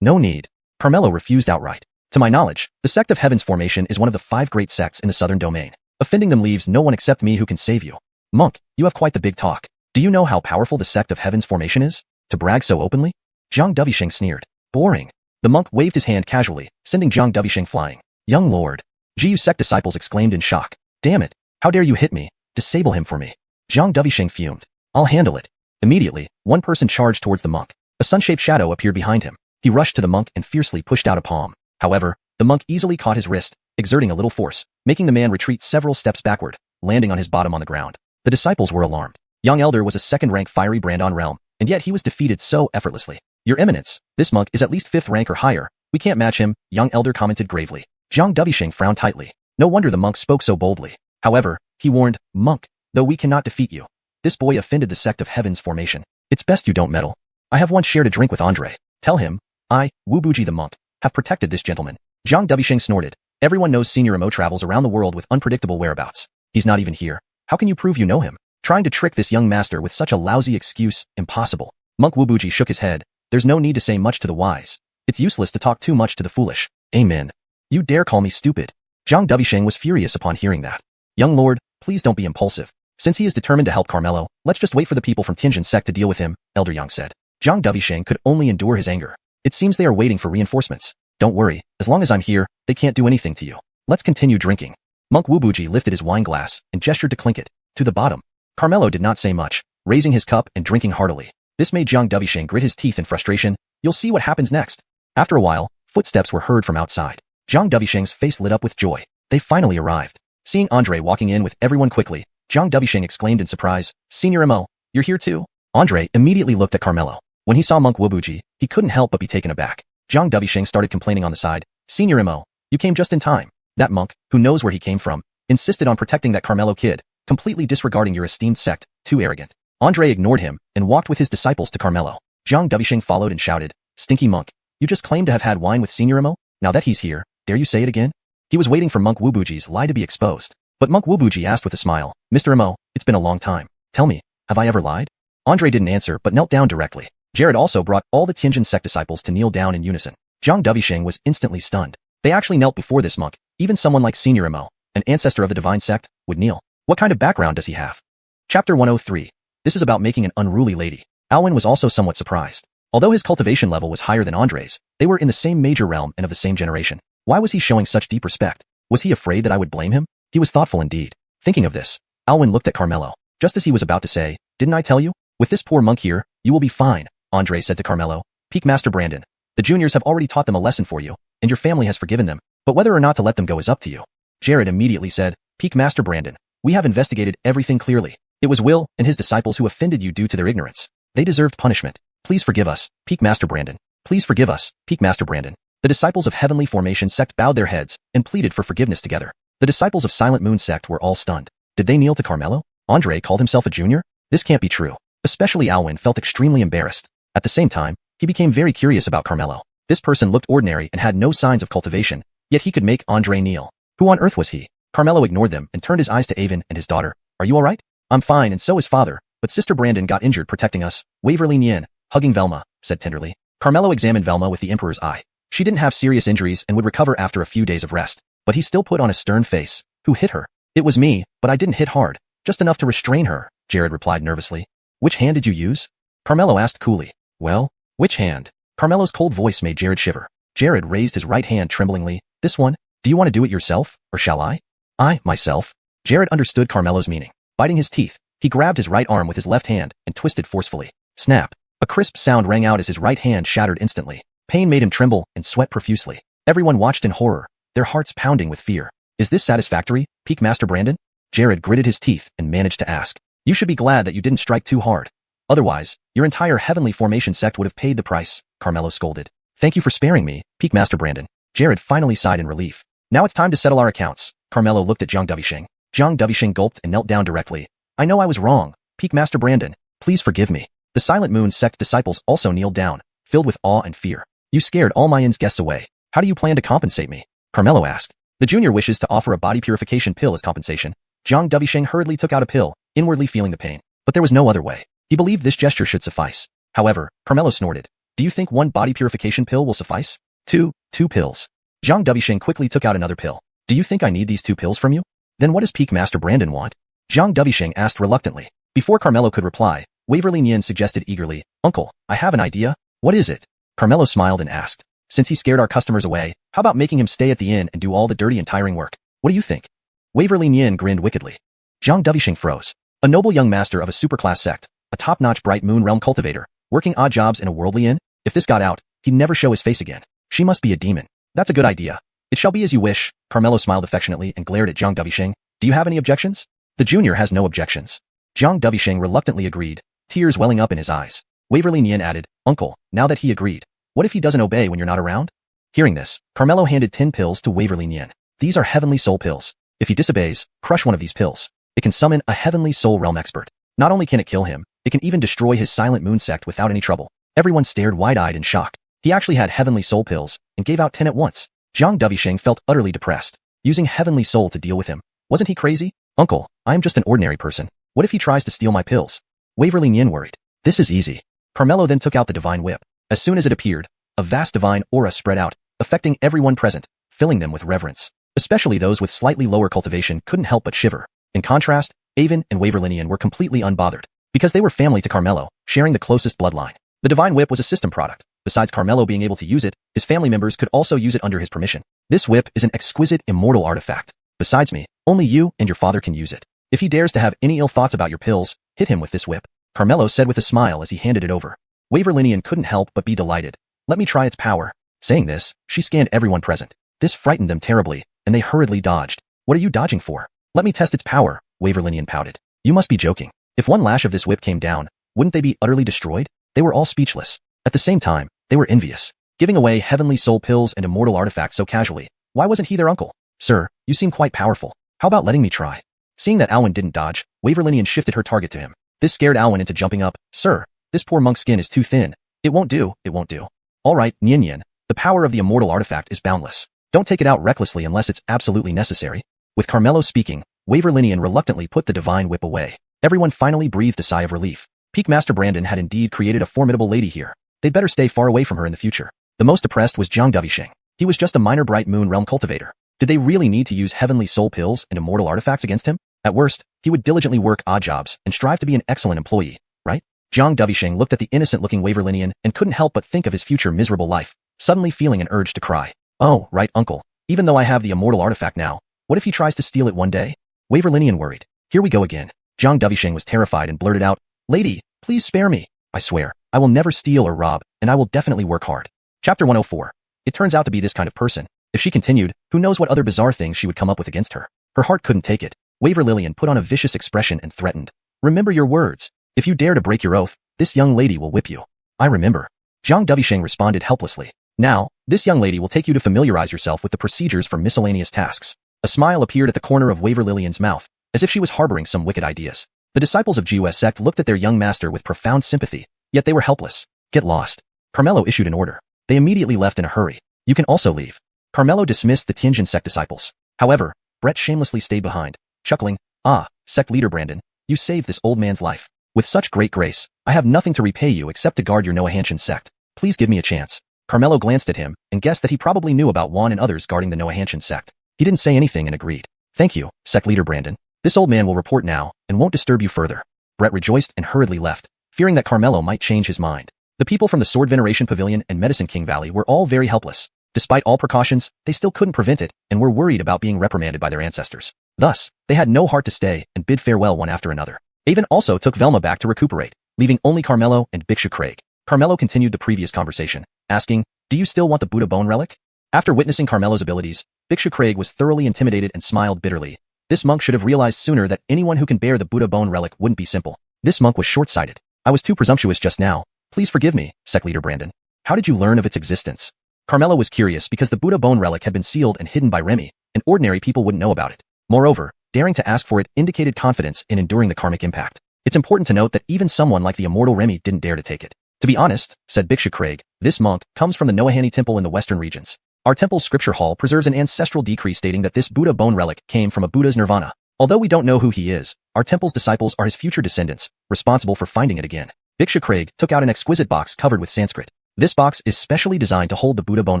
No need. Carmelo refused outright. To my knowledge, the sect of heaven's formation is one of the 5 great sects in the southern domain. Offending them leaves no one except me who can save you. Monk, you have quite the big talk. Do you know how powerful the sect of heaven's formation is? To brag so openly? Jiang Dovisheng sneered. Boring. The monk waved his hand casually, sending Jiang Dovisheng flying. Young lord. Gu sect disciples exclaimed in shock. Damn it. How dare you hit me? Disable him for me. Jiang Dovisheng fumed. I'll handle it. Immediately, one person charged towards the monk. A sun-shaped shadow appeared behind him. He rushed to the monk and fiercely pushed out a palm. However, the monk easily caught his wrist, exerting a little force, making the man retreat several steps backward, landing on his bottom on the ground. The disciples were alarmed. Young Elder was a second-rank fiery brand on realm, and yet he was defeated so effortlessly. Your Eminence, this monk is at least 5th rank or higher. We can't match him, Young Elder commented gravely. Jiang Dovisheng frowned tightly. No wonder the monk spoke so boldly. However, he warned, Monk, though we cannot defeat you. This boy offended the sect of heaven's formation. It's best you don't meddle. I have once shared a drink with Andre. Tell him, I, Wu Buji the monk, have protected this gentleman. Jiang Dovisheng snorted. Everyone knows Senior Mo travels around the world with unpredictable whereabouts. He's not even here. How can you prove you know him? Trying to trick this young master with such a lousy excuse, impossible. Monk Wubuji shook his head. There's no need to say much to the wise. It's useless to talk too much to the foolish. Amen. You dare call me stupid? Zhang Duvisheng was furious upon hearing that. Young lord, please don't be impulsive. Since he is determined to help Carmelo, let's just wait for the people from Tianjin sect to deal with him, Elder Yang said. Zhang Duvisheng could only endure his anger. It seems they are waiting for reinforcements. Don't worry, as long as I'm here, they can't do anything to you. Let's continue drinking. Monk Wubuji lifted his wine glass and gestured to clink it to the bottom. Carmelo did not say much, raising his cup and drinking heartily. This made Zhang Duvisheng grit his teeth in frustration. You'll see what happens next. After a while, footsteps were heard from outside. Zhang Duvisheng's face lit up with joy. They finally arrived. Seeing Andre walking in with everyone quickly, Zhang Duvisheng exclaimed in surprise, Senior Mo, you're here too? Andre immediately looked at Carmelo. When he saw Monk Wubuji, he couldn't help but be taken aback. Zhang Duvisheng started complaining on the side. Senior Mo, you came just in time. That monk, who knows where he came from, insisted on protecting that Carmelo kid, completely disregarding your esteemed sect, too arrogant. Andre ignored him and walked with his disciples to Carmelo. Zhang Duvisheng followed and shouted, Stinky monk, you just claimed to have had wine with Senior Mo? Now that he's here, dare you say it again? He was waiting for Monk Wubuji's lie to be exposed. But Monk Wubuji asked with a smile, Mr. Emo, it's been a long time. Tell me, have I ever lied? Andre didn't answer but knelt down directly. Jared also brought all the Tianjin sect disciples to kneel down in unison. Zhang Duvisheng was instantly stunned. They actually knelt before this monk. Even someone like Senior Emo, an ancestor of the divine sect, would kneel. What kind of background does he have? Chapter 103. This is about making an unruly lady. Alwyn was also somewhat surprised. Although his cultivation level was higher than Andre's, they were in the same major realm and of the same generation. Why was he showing such deep respect? Was he afraid that I would blame him? He was thoughtful indeed. Thinking of this, Alwyn looked at Carmelo. Just as he was about to say, didn't I tell you? With this poor monk here, you will be fine, Andre said to Carmelo. Peak Master Brandon. The juniors have already taught them a lesson for you, and your family has forgiven them, but whether or not to let them go is up to you. Jared immediately said, Peak Master Brandon, we have investigated everything clearly. It was Will and his disciples who offended you due to their ignorance. They deserved punishment. Please forgive us, Peak Master Brandon. Please forgive us, Peak Master Brandon. The disciples of Heavenly Formation sect bowed their heads and pleaded for forgiveness together. The disciples of Silent Moon sect were all stunned. Did they kneel to Carmelo? Andre called himself a junior? This can't be true. Especially Alwyn felt extremely embarrassed. At the same time, he became very curious about Carmelo. This person looked ordinary and had no signs of cultivation, yet he could make Andre kneel. Who on earth was he? Carmelo ignored them and turned his eyes to Avon and his daughter. Are you alright? I'm fine and so is father, but Sister Brandon got injured protecting us. Waverly Nien, hugging Velma, said tenderly. Carmelo examined Velma with the Emperor's eye. She didn't have serious injuries and would recover after a few days of rest, but he still put on a stern face. Who hit her? It was me, but I didn't hit hard. Just enough to restrain her, Jared replied nervously. Which hand did you use? Carmelo asked coolly. Well, which hand? Carmelo's cold voice made Jared shiver. Jared raised his right hand tremblingly. This one? Do you want to do it yourself, or shall I? I, myself. Jared understood Carmelo's meaning. Biting his teeth, he grabbed his right arm with his left hand and twisted forcefully. Snap. A crisp sound rang out as his right hand shattered instantly. Pain made him tremble and sweat profusely. Everyone watched in horror, their hearts pounding with fear. Is this satisfactory, Peak Master Brandon? Jared gritted his teeth and managed to ask. You should be glad that you didn't strike too hard. Otherwise, your entire Heavenly Formation sect would have paid the price, Carmelo scolded. Thank you for sparing me, Peak Master Brandon. Jared finally sighed in relief. Now it's time to settle our accounts. Carmelo looked at Zhang Duvisheng. Zhang Duvisheng gulped and knelt down directly. I know I was wrong, Peak Master Brandon. Please forgive me. The Silent Moon sect disciples also kneeled down, filled with awe and fear. You scared all my inn's guests away. How do you plan to compensate me? Carmelo asked. The junior wishes to offer a body purification pill as compensation. Zhang Duvisheng hurriedly took out a pill, inwardly feeling the pain. But there was no other way. He believed this gesture should suffice. However, Carmelo snorted. Do you think one body purification pill will suffice? Two pills. Zhang Duvisheng quickly took out another pill. Do you think I need these 2 pills from you? Then what does Peak Master Brandon want? Zhang Duvisheng asked reluctantly. Before Carmelo could reply, Waverly Nien suggested eagerly, Uncle, I have an idea. What is it? Carmelo smiled and asked. Since he scared our customers away, how about making him stay at the inn and do all the dirty and tiring work? What do you think? Waverly Nien grinned wickedly. Zhang Duvisheng froze. A noble young master of a superclass sect, a top-notch Bright Moon Realm cultivator, working odd jobs in a worldly inn? If this got out, he'd never show his face again. She must be a demon. That's a good idea. It shall be as you wish. Carmelo smiled affectionately and glared at Zhang Duvisheng. Do you have any objections? The junior has no objections. Zhang Duvisheng reluctantly agreed, tears welling up in his eyes. Waverly Nien added, Uncle, now that he agreed, what if he doesn't obey when you're not around? Hearing this, Carmelo handed 10 pills to Waverly Nien. These are Heavenly Soul pills. If he disobeys, crush one of these pills. It can summon a Heavenly Soul Realm expert. Not only can it kill him, it can even destroy his Silent Moon sect without any trouble. Everyone stared wide-eyed in shock. He actually had Heavenly Soul pills and gave out 10 at once. Jiang Dovisheng felt utterly depressed. Using Heavenly Soul to deal with him. Wasn't he crazy? Uncle, I am just an ordinary person. What if he tries to steal my pills? Waverly Nian worried. This is easy. Carmelo then took out the divine whip. As soon as it appeared, a vast divine aura spread out, affecting everyone present, filling them with reverence. Especially those with slightly lower cultivation couldn't help but shiver. In contrast, Avon and Waverly Nian were completely unbothered. Because they were family to Carmelo, sharing the closest bloodline. The divine whip was a system product. Besides Carmelo being able to use it, his family members could also use it under his permission. This whip is an exquisite, immortal artifact. Besides me, only you and your father can use it. If he dares to have any ill thoughts about your pills, hit him with this whip. Carmelo said with a smile as he handed it over. Waverly Nian couldn't help but be delighted. Let me try its power. Saying this, she scanned everyone present. This frightened them terribly, and they hurriedly dodged. What are you dodging for? Let me test its power, Waverly Nian pouted. You must be joking. If one lash of this whip came down, wouldn't they be utterly destroyed? They were all speechless. At the same time, they were envious. Giving away Heavenly Soul pills and immortal artifacts so casually. Why wasn't he their uncle? Sir, you seem quite powerful. How about letting me try? Seeing that Alwyn didn't dodge, Waverly Nian shifted her target to him. This scared Alwyn into jumping up. Sir, this poor monk's skin is too thin. It won't do, it won't do. Alright, Nian, the power of the immortal artifact is boundless. Don't take it out recklessly unless it's absolutely necessary. With Carmelo speaking, Waverly Nian reluctantly put the divine whip away. Everyone finally breathed a sigh of relief. Peak Master Brandon had indeed created a formidable lady here. They'd better stay far away from her in the future. The most depressed was Jiang Dovisheng. He was just a minor Bright Moon Realm cultivator. Did they really need to use Heavenly Soul pills and immortal artifacts against him? At worst, he would diligently work odd jobs and strive to be an excellent employee, right? Jiang Dovisheng looked at the innocent-looking Waverly Nian and couldn't help but think of his future miserable life, suddenly feeling an urge to cry. Oh, right, uncle. Even though I have the immortal artifact now, what if he tries to steal it one day? Waverly Nian worried. Here we go again. Jiang Dovisheng was terrified and blurted out, Lady, please spare me. I swear, I will never steal or rob, and I will definitely work hard. Chapter 104. It turns out to be this kind of person. If she continued, who knows what other bizarre things she would come up with against her. Her heart couldn't take it. Waverly Nian put on a vicious expression and threatened. Remember your words. If you dare to break your oath, this young lady will whip you. I remember. Jiang Dovisheng responded helplessly. Now, this young lady will take you to familiarize yourself with the procedures for miscellaneous tasks. A smile appeared at the corner of Waverly Nian's mouth, as if she was harboring some wicked ideas. The disciples of Jiu's sect looked at their young master with profound sympathy, yet they were helpless. Get lost. Carmelo issued an order. They immediately left in a hurry. You can also leave. Carmelo dismissed the Tianjin sect disciples. However, Brett shamelessly stayed behind, chuckling, Ah, sect leader Brandon, you saved this old man's life. With such great grace, I have nothing to repay you except to guard your Noahanshan sect. Please give me a chance. Carmelo glanced at him and guessed that he probably knew about Juan and others guarding the Noahanshan sect. He didn't say anything and agreed. Thank you, sect leader Brandon. This old man will report now and won't disturb you further. Brett rejoiced and hurriedly left, fearing that Carmelo might change his mind. The people from the Sword Veneration Pavilion and Medicine King Valley were all very helpless. Despite all precautions, they still couldn't prevent it and were worried about being reprimanded by their ancestors. Thus, they had no heart to stay and bid farewell one after another. Avon also took Velma back to recuperate, leaving only Carmelo and Bhikshu Craig. Carmelo continued the previous conversation, asking, Do you still want the Buddha bone relic? After witnessing Carmelo's abilities, Bhikshu Craig was thoroughly intimidated and smiled bitterly. This monk should have realized sooner that anyone who can bear the Buddha bone relic wouldn't be simple. This monk was short-sighted. I was too presumptuous just now. Please forgive me, sect leader Brandon. How did you learn of its existence? Carmelo was curious because the Buddha bone relic had been sealed and hidden by Remy, and ordinary people wouldn't know about it. Moreover, daring to ask for it indicated confidence in enduring the karmic impact. It's important to note that even someone like the immortal Remy didn't dare to take it. To be honest, said Bhikshu Craig, this monk comes from the Noahani temple in the western regions. Our temple's scripture hall preserves an ancestral decree stating that this Buddha bone relic came from a Buddha's nirvana. Although we don't know who he is, our temple's disciples are his future descendants, responsible for finding it again. Bhikshu Craig took out an exquisite box covered with Sanskrit. This box is specially designed to hold the Buddha bone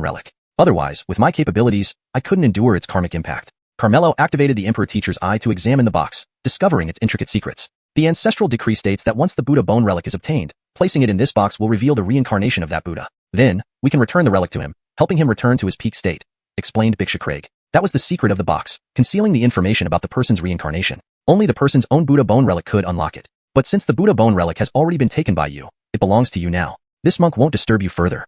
relic. Otherwise, with my capabilities, I couldn't endure its karmic impact. Carmelo activated the Emperor Teacher's eye to examine the box, discovering its intricate secrets. The ancestral decree states that once the Buddha bone relic is obtained, placing it in this box will reveal the reincarnation of that Buddha. Then, we can return the relic to him, helping him return to his peak state, explained Bhikshu Craig. That was the secret of the box, concealing the information about the person's reincarnation. Only the person's own Buddha bone relic could unlock it. But since the Buddha bone relic has already been taken by you, it belongs to you now. This monk won't disturb you further.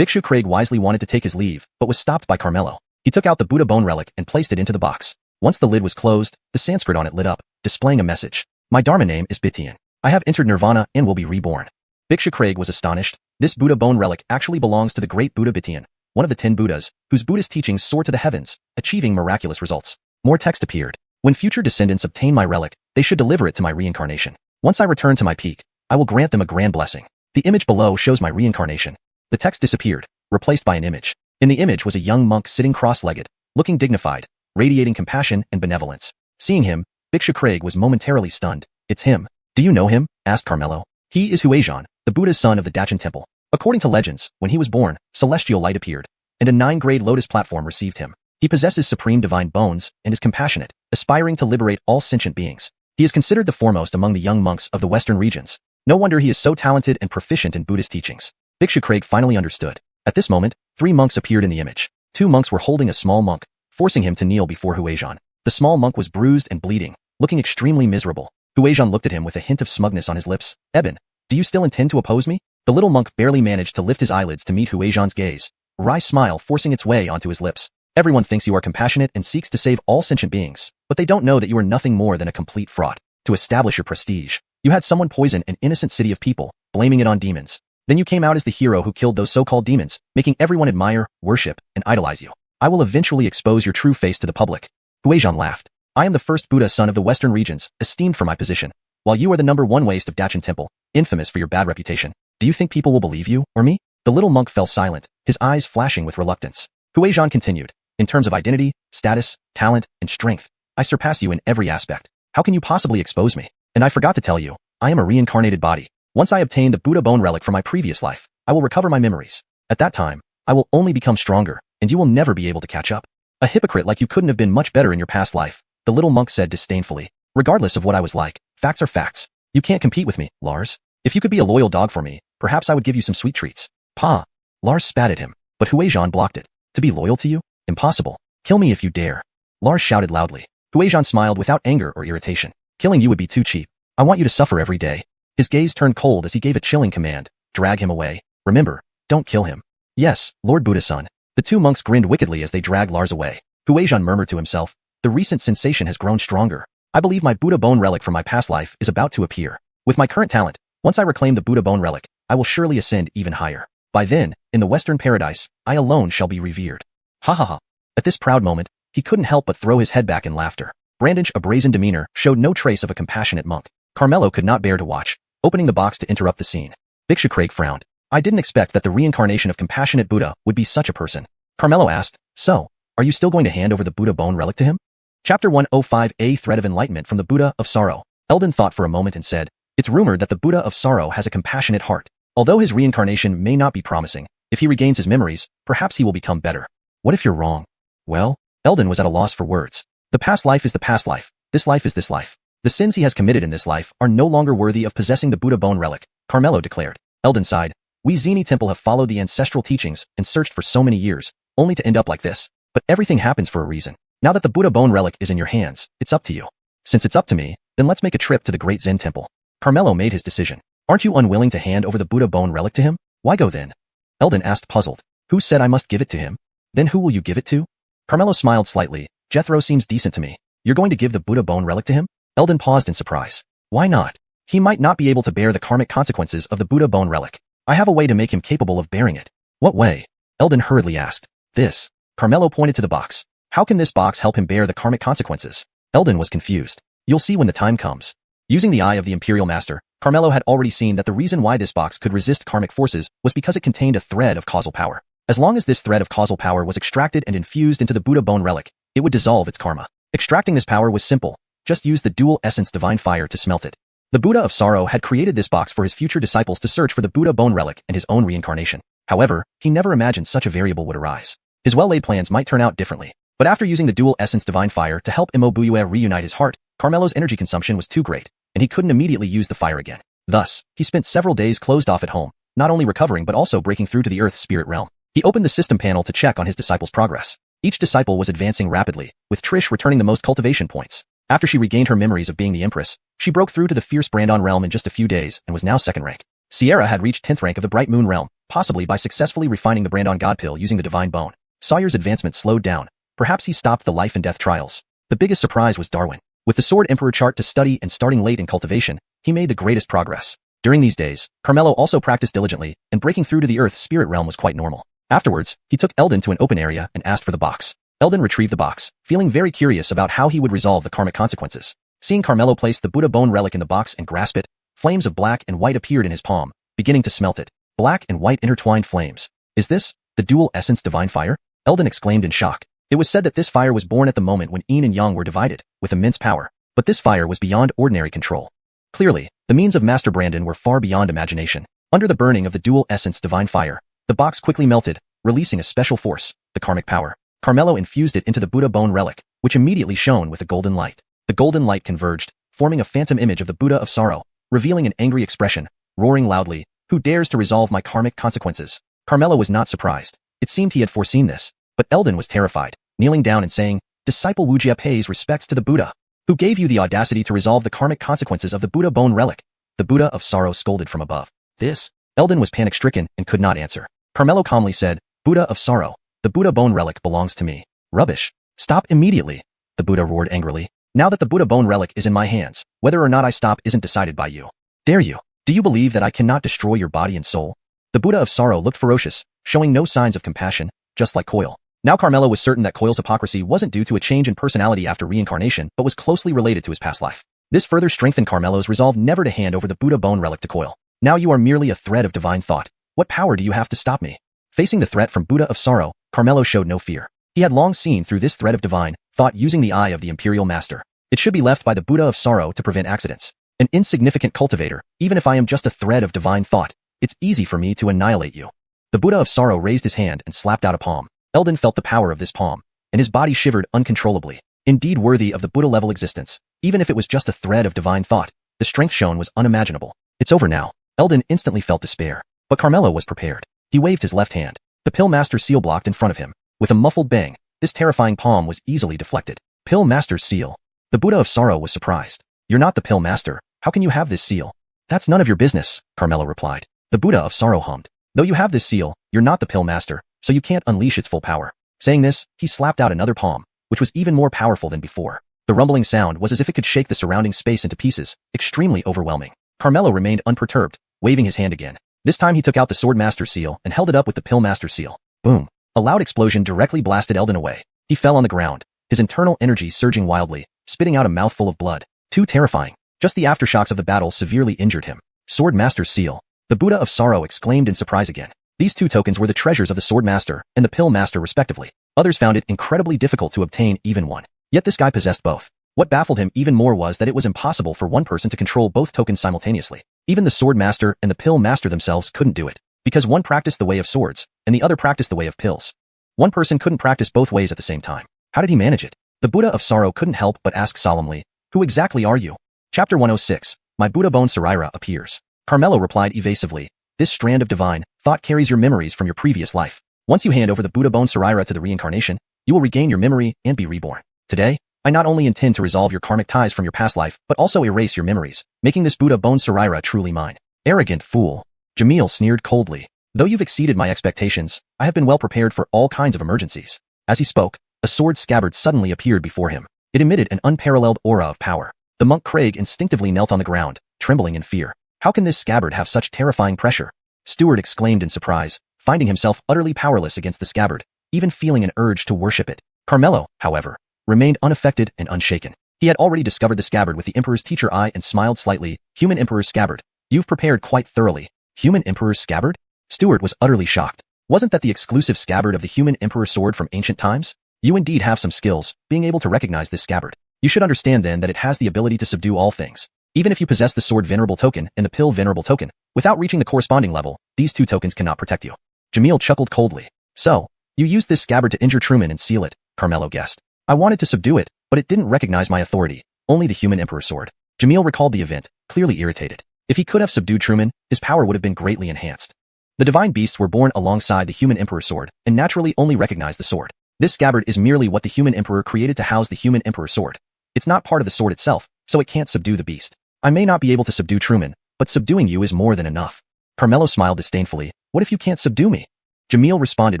Bhikshu Craig wisely wanted to take his leave, but was stopped by Carmelo. He took out the Buddha bone relic and placed it into the box. Once the lid was closed, the Sanskrit on it lit up, displaying a message. My Dharma name is Bitian. I have entered nirvana and will be reborn. Bhikshu Craig was astonished. This Buddha bone relic actually belongs to the great Buddha Bitian, one of the 10 Buddhas, whose Buddhist teachings soar to the heavens, achieving miraculous results. More text appeared. When future descendants obtain my relic, they should deliver it to my reincarnation. Once I return to my peak, I will grant them a grand blessing. The image below shows my reincarnation. The text disappeared, replaced by an image. In the image was a young monk sitting cross-legged, looking dignified, radiating compassion and benevolence. Seeing him, Bhiksha Craig was momentarily stunned. It's him. Do you know him? Asked Carmelo. He is Huizhan, the Buddha's son of the Dachan Temple. According to legends, when he was born, celestial light appeared, and a 9-grade lotus platform received him. He possesses supreme divine bones and is compassionate, aspiring to liberate all sentient beings. He is considered the foremost among the young monks of the Western regions. No wonder he is so talented and proficient in Buddhist teachings. Bhiksha Craig finally understood. At this moment, 3 monks appeared in the image. 2 monks were holding a small monk, forcing him to kneel before Huizhan. The small monk was bruised and bleeding, looking extremely miserable. Huizhan looked at him with a hint of smugness on his lips. Eben, do you still intend to oppose me? The little monk barely managed to lift his eyelids to meet Huizhan's gaze, a wry smile forcing its way onto his lips. Everyone thinks you are compassionate and seeks to save all sentient beings, but they don't know that you are nothing more than a complete fraud. To establish your prestige, you had someone poison an innocent city of people, blaming it on demons. Then you came out as the hero who killed those so-called demons, making everyone admire, worship, and idolize you. I will eventually expose your true face to the public. Huizhan laughed. I am the first Buddha son of the Western regions, esteemed for my position, while you are the #1 waste of Dachan Temple, infamous for your bad reputation. Do you think people will believe you, or me? The little monk fell silent, his eyes flashing with reluctance. Huizhan continued. In terms of identity, status, talent, and strength, I surpass you in every aspect. How can you possibly expose me? And I forgot to tell you, I am a reincarnated body. Once I obtain the Buddha bone relic from my previous life, I will recover my memories. At that time, I will only become stronger, and you will never be able to catch up. A hypocrite like you couldn't have been much better in your past life, the little monk said disdainfully. Regardless of what I was like, facts are facts. You can't compete with me, Lars. If you could be a loyal dog for me, perhaps I would give you some sweet treats. Pa. Lars spat at him, but Huizhan blocked it. To be loyal to you? Impossible. Kill me if you dare. Lars shouted loudly. Huizhan smiled without anger or irritation. Killing you would be too cheap. I want you to suffer every day. His gaze turned cold as he gave a chilling command. Drag him away. Remember, don't kill him. Yes, Lord Buddha-san. The 2 monks grinned wickedly as they dragged Lars away. Huizhan murmured to himself. The recent sensation has grown stronger. I believe my Buddha bone relic from my past life is about to appear. With my current talent, once I reclaim the Buddha bone relic, I will surely ascend even higher. By then, in the Western paradise, I alone shall be revered. Ha ha ha. At this proud moment, he couldn't help but throw his head back in laughter. Brandish's brazen demeanor showed no trace of a compassionate monk. Carmelo could not bear to watch, opening the box to interrupt the scene. Bhiksha Craig frowned. I didn't expect that the reincarnation of compassionate Buddha would be such a person. Carmelo asked, so, are you still going to hand over the Buddha bone relic to him? Chapter 105 A Thread of Enlightenment from the Buddha of Sorrow. Eldon thought for a moment and said, it's rumored that the Buddha of Sorrow has a compassionate heart. Although his reincarnation may not be promising, if he regains his memories, perhaps he will become better. What if you're wrong? Well, Eldon was at a loss for words. The past life is the past life. This life is this life. The sins he has committed in this life are no longer worthy of possessing the Buddha bone relic, Carmelo declared. Eldon sighed. We Zeni Temple have followed the ancestral teachings and searched for so many years, only to end up like this. But everything happens for a reason. Now that the Buddha bone relic is in your hands, it's up to you. Since it's up to me, then let's make a trip to the great Zen temple. Carmelo made his decision. Aren't you unwilling to hand over the Buddha bone relic to him? Why go then? Eldon asked puzzled. Who said I must give it to him? Then who will you give it to? Carmelo smiled slightly. Jethro seems decent to me. You're going to give the Buddha bone relic to him? Eldon paused in surprise. Why not? He might not be able to bear the karmic consequences of the Buddha bone relic. I have a way to make him capable of bearing it. What way? Eldon hurriedly asked. This. Carmelo pointed to the box. How can this box help him bear the karmic consequences? Eldon was confused. You'll see when the time comes. Using the eye of the Imperial Master, Carmelo had already seen that the reason why this box could resist karmic forces was because it contained a thread of causal power. As long as this thread of causal power was extracted and infused into the Buddha bone relic, it would dissolve its karma. Extracting this power was simple. Just use the dual essence divine fire to smelt it. The Buddha of Sorrow had created this box for his future disciples to search for the Buddha bone relic and his own reincarnation. However, he never imagined such a variable would arise. His well-laid plans might turn out differently. But after using the dual essence divine fire to help Embodied reunite his heart, Carmelo's energy consumption was too great, and he couldn't immediately use the fire again. Thus, he spent several days closed off at home, not only recovering but also breaking through to the Earth spirit realm. He opened the system panel to check on his disciples' progress. Each disciple was advancing rapidly, with Trish returning the most cultivation points. After she regained her memories of being the Empress, she broke through to the fierce Brandon realm in just a few days and was now second rank. Sierra had reached 10th rank of the Bright Moon realm, possibly by successfully refining the Brandon God Pill using the Divine Bone. Sawyer's advancement slowed down. Perhaps he stopped the life and death trials. The biggest surprise was Darwin. With the Sword Emperor chart to study and starting late in cultivation, he made the greatest progress. During these days, Carmelo also practiced diligently, and breaking through to the Earth spirit realm was quite normal. Afterwards, he took Eldon to an open area and asked for the box. Eldon retrieved the box, feeling very curious about how he would resolve the karmic consequences. Seeing Carmelo place the Buddha bone relic in the box and grasp it, flames of black and white appeared in his palm, beginning to smelt it. Black and white intertwined flames. Is this The dual essence divine fire? Eldon exclaimed in shock. It was said that this fire was born at the moment when yin and yang were divided, with immense power. But this fire was beyond ordinary control. Clearly, the means of Master Brandon were far beyond imagination. Under the burning of the dual essence divine fire, the box quickly melted, releasing a special force, the karmic power. Carmelo infused it into the Buddha bone relic, which immediately shone with a golden light. The golden light converged, forming a phantom image of the Buddha of sorrow, revealing an angry expression, roaring loudly, "Who dares to resolve my karmic consequences?" Carmelo was not surprised. It seemed he had foreseen this, but Eldon was terrified, kneeling down and saying, "Disciple Wuxia pays respects to the Buddha. Who gave you the audacity to resolve the karmic consequences of the Buddha bone relic?" The Buddha of sorrow scolded from above. "This?" Eldon was panic-stricken and could not answer. Carmelo calmly said, "Buddha of sorrow, the Buddha bone relic belongs to me." "Rubbish. Stop immediately," the Buddha roared angrily. "Now that the Buddha bone relic is in my hands, whether or not I stop isn't decided by you. Dare you? Do you believe that I cannot destroy your body and soul?" The Buddha of sorrow looked ferocious, showing no signs of compassion, just like Coil. Now Carmelo was certain that Coil's hypocrisy wasn't due to a change in personality after reincarnation, but was closely related to his past life. This further strengthened Carmelo's resolve never to hand over the Buddha bone relic to Coil. "Now you are merely a thread of divine thought. What power do you have to stop me?" Facing the threat from Buddha of sorrow, Carmelo showed no fear. He had long seen through this thread of divine thought using the eye of the Imperial Master. It should be left by the Buddha of sorrow to prevent accidents. An insignificant cultivator, even if I am just a thread of divine thought, it's easy for me to annihilate you. The Buddha of sorrow raised his hand and slapped out a palm. Eldon felt the power of this palm, and his body shivered uncontrollably. Indeed worthy of the Buddha-level existence, even if it was just a thread of divine thought, the strength shown was unimaginable. "It's over now." Eldon instantly felt despair, but Carmelo was prepared. He waved his left hand. The Pill Master's seal blocked in front of him. With a muffled bang, this terrifying palm was easily deflected. Pill Master's seal. The Buddha of sorrow was surprised. "You're not the Pill Master. How can you have this seal?" "That's none of your business," Carmelo replied. The Buddha of sorrow hummed. "Though you have this seal, you're not the Pill Master, so you can't unleash its full power." Saying this, he slapped out another palm, which was even more powerful than before. The rumbling sound was as if it could shake the surrounding space into pieces, extremely overwhelming. Carmelo remained unperturbed, waving his hand again. This time he took out the Sword Master seal and held it up with the Pill Master seal. Boom! A loud explosion directly blasted Eldon away. He fell on the ground, his internal energy surging wildly, spitting out a mouthful of blood. Too terrifying. Just the aftershocks of the battle severely injured him. Sword Master's seal. The Buddha of sorrow exclaimed in surprise again. These two tokens were the treasures of the Sword Master and the Pill Master respectively. Others found it incredibly difficult to obtain even one. Yet this guy possessed both. What baffled him even more was that it was impossible for one person to control both tokens simultaneously. Even the Sword Master and the Pill Master themselves couldn't do it, because one practiced the way of swords, and the other practiced the way of pills. One person couldn't practice both ways at the same time. How did he manage it? The Buddha of sorrow couldn't help but ask solemnly, "Who exactly are you?" Chapter 106, My Buddha Bone Saraira appears. Carmelo replied evasively, "This strand of divine thought carries your memories from your previous life. Once you hand over the Buddha Bone Saraira to the reincarnation, you will regain your memory and be reborn. Today, I not only intend to resolve your karmic ties from your past life, but also erase your memories, making this Buddha Bone Saraira truly mine." "Arrogant fool." Jamil sneered coldly. "Though you've exceeded my expectations, I have been well prepared for all kinds of emergencies." As he spoke, a sword scabbard suddenly appeared before him. It emitted an unparalleled aura of power. The monk Craig instinctively knelt on the ground, trembling in fear. How can this scabbard have such terrifying pressure? Stuart exclaimed in surprise, finding himself utterly powerless against the scabbard, even feeling an urge to worship it. Carmelo, however, remained unaffected and unshaken. He had already discovered the scabbard with the Emperor's teacher eye and smiled slightly. "Human Emperor's scabbard. You've prepared quite thoroughly." "Human Emperor's scabbard?" Stuart was utterly shocked. Wasn't that the exclusive scabbard of the Human Emperor sword from ancient times? "You indeed have some skills, being able to recognize this scabbard. You should understand then that it has the ability to subdue all things. Even if you possess the Sword Venerable token and the Pill Venerable token, without reaching the corresponding level, these two tokens cannot protect you." Jamil chuckled coldly. "So, you used this scabbard to injure Truman and seal it," Carmelo guessed. "I wanted to subdue it, but it didn't recognize my authority, only the Human Emperor sword." Jamil recalled the event, clearly irritated. If he could have subdued Truman, his power would have been greatly enhanced. The divine beasts were born alongside the Human Emperor sword, and naturally only recognized the sword. This scabbard is merely what the Human Emperor created to house the Human Emperor sword. It's not part of the sword itself, so it can't subdue the beast. I may not be able to subdue Truman, but subduing you is more than enough. Carmelo smiled disdainfully. "What if you can't subdue me?" Jamil responded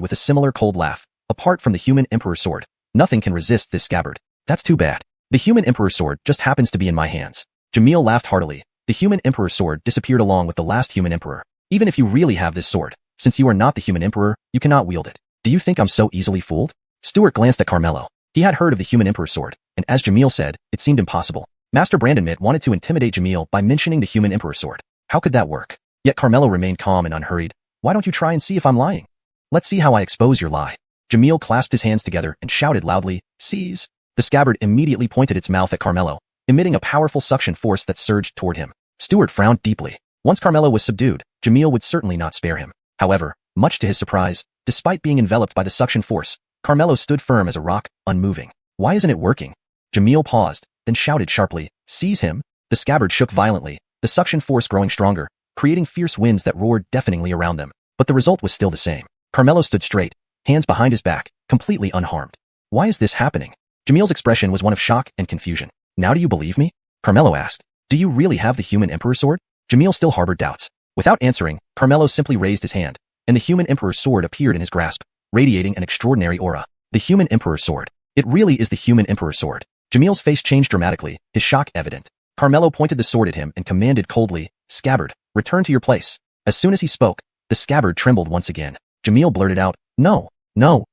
with a similar cold laugh. "Apart from the Human Emperor sword, nothing can resist this scabbard. That's too bad. The Human Emperor sword just happens to be in my hands." Jamil laughed heartily. The Human Emperor sword disappeared along with the last Human Emperor. "Even if you really have this sword, since you are not the Human Emperor, you cannot wield it. Do you think I'm so easily fooled?" Stuart glanced at Carmelo. He had heard of the Human Emperor sword, and as Jamil said, it seemed impossible. Master Brandon wanted to intimidate Jamil by mentioning the Human Emperor sword. How could that work? Yet Carmelo remained calm and unhurried. "Why don't you try and see if I'm lying?" Let's see how I expose your lie. Jamil clasped his hands together and shouted loudly, "Seize!" The scabbard immediately pointed its mouth at Carmelo, emitting a powerful suction force that surged toward him. Stuart frowned deeply. Once Carmelo was subdued, Jamil would certainly not spare him. However, much to his surprise, despite being enveloped by the suction force, Carmelo stood firm as a rock, unmoving. Why isn't it working? Jamil paused, then shouted sharply, "Seize him!" The scabbard shook violently, the suction force growing stronger, creating fierce winds that roared deafeningly around them. But the result was still the same. Carmelo stood straight, hands behind his back, completely unharmed. Why is this happening? Jamil's expression was one of shock and confusion. Now do you believe me? Carmelo asked. Do you really have the human emperor sword? Jamil still harbored doubts. Without answering, Carmelo simply raised his hand, and the human emperor's sword appeared in his grasp, radiating an extraordinary aura. The human emperor's sword. It really is the human emperor's sword. Jamil's face changed dramatically, his shock evident. Carmelo pointed the sword at him and commanded coldly, "Scabbard, return to your place." As soon as he spoke, the scabbard trembled once again. Jamil blurted out, "No,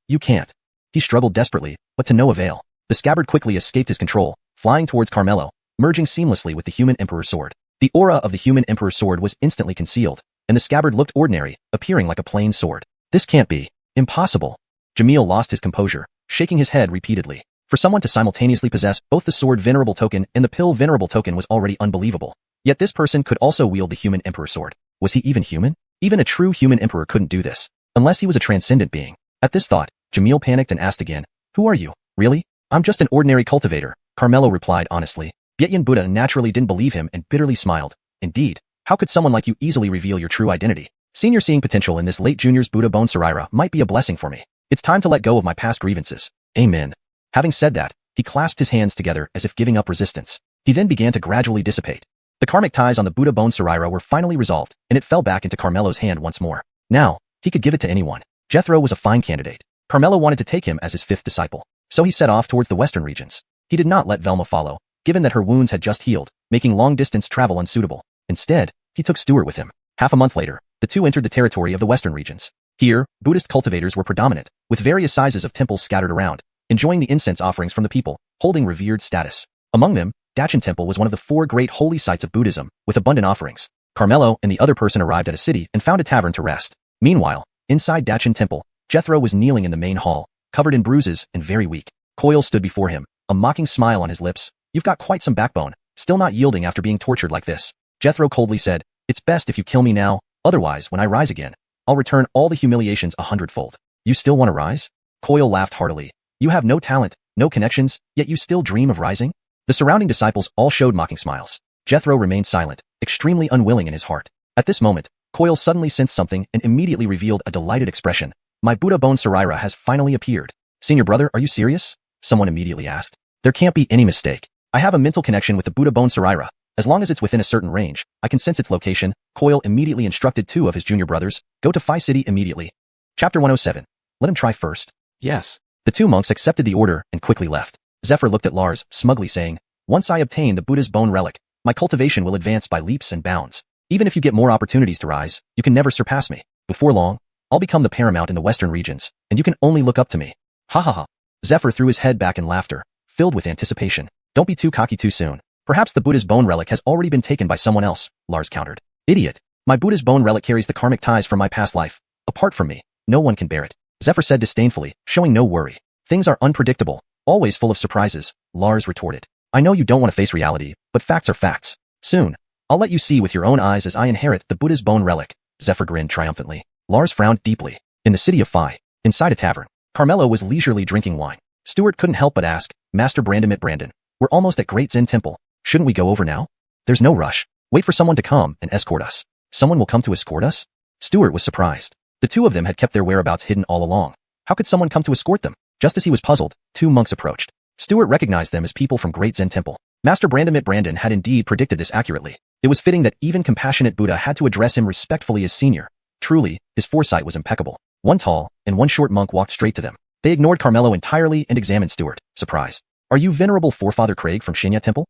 you can't." He struggled desperately, but to no avail. The scabbard quickly escaped his control, flying towards Carmelo, merging seamlessly with the human emperor's sword. The aura of the human emperor's sword was instantly concealed, and the scabbard looked ordinary, appearing like a plain sword. This can't be. Impossible. Jamil lost his composure, shaking his head repeatedly. For someone to simultaneously possess both the sword venerable token and the pill venerable token was already unbelievable. Yet this person could also wield the human emperor's sword. Was he even human? Even a true human emperor couldn't do this, unless he was a transcendent being. At this thought, Jamil panicked and asked again, "Who are you? Really?" "I'm just an ordinary cultivator," Carmelo replied honestly. Yetyan Buddha naturally didn't believe him and bitterly smiled. "Indeed, how could someone like you easily reveal your true identity? Senior seeing potential in this late junior's Buddha Bone Saraira might be a blessing for me. It's time to let go of my past grievances. Amen." Having said that, he clasped his hands together as if giving up resistance. He then began to gradually dissipate. The karmic ties on the Buddha Bone Saraira were finally resolved, and it fell back into Carmelo's hand once more. Now, he could give it to anyone. Jethro was a fine candidate. Carmelo wanted to take him as his fifth disciple, so he set off towards the western regions. He did not let Velma follow, given that her wounds had just healed, making long-distance travel unsuitable. Instead, he took Stuart with him. Half a month later, the two entered the territory of the western regions. Here, Buddhist cultivators were predominant, with various sizes of temples scattered around, enjoying the incense offerings from the people, holding revered status. Among them, Dachen Temple was one of the four great holy sites of Buddhism, with abundant offerings. Carmelo and the other person arrived at a city and found a tavern to rest. Meanwhile, inside Dachen Temple, Jethro was kneeling in the main hall, covered in bruises and very weak. Coil stood before him, a mocking smile on his lips. "You've got quite some backbone, still not yielding after being tortured like this." Jethro coldly said, "It's best if you kill me now, otherwise when I rise again, I'll return all the humiliations 100-fold. You still want to rise?" Coil laughed heartily. "You have no talent, no connections, yet you still dream of rising?" The surrounding disciples all showed mocking smiles. Jethro remained silent, extremely unwilling in his heart. At this moment, Coil suddenly sensed something and immediately revealed a delighted expression. "My Buddha Bone Saraira has finally appeared." "Senior brother, are you serious?" someone immediately asked. "There can't be any mistake. I have a mental connection with the Buddha Bone Saraira. As long as it's within a certain range, I can sense its location." Coil immediately instructed two of his junior brothers, "Go to Phi City immediately." Chapter 107. Let him try first. Yes. The two monks accepted the order and quickly left. Zephyr looked at Lars, smugly saying, "Once I obtain the Buddha's bone relic, my cultivation will advance by leaps and bounds. Even if you get more opportunities to rise, you can never surpass me. Before long, I'll become the paramount in the western regions, and you can only look up to me." "Ha ha ha." Zephyr threw his head back in laughter, filled with anticipation. "Don't be too cocky too soon. Perhaps the Buddha's bone relic has already been taken by someone else," Lars countered. "Idiot. My Buddha's bone relic carries the karmic ties from my past life. Apart from me, no one can bear it," Zephyr said disdainfully, showing no worry. "Things are unpredictable, always full of surprises," Lars retorted. "I know you don't want to face reality, but facts are facts. Soon, I'll let you see with your own eyes as I inherit the Buddha's bone relic." Zephyr grinned triumphantly. Lars frowned deeply. In the city of Phi, inside a tavern, Carmelo was leisurely drinking wine. Stuart couldn't help but ask, "Master Brandon, we're almost at Great Zen Temple. Shouldn't we go over now?" "There's no rush. Wait for someone to come and escort us." "Someone will come to escort us?" Stuart was surprised. The two of them had kept their whereabouts hidden all along. How could someone come to escort them? Just as he was puzzled, two monks approached. Stuart recognized them as people from Great Zen Temple. Master Brandon had indeed predicted this accurately. It was fitting that even compassionate Buddha had to address him respectfully as senior. Truly, his foresight was impeccable. One tall and one short monk walked straight to them. They ignored Carmelo entirely and examined Stuart, surprised. "Are you Venerable Forefather Craig from Xianxia Temple?"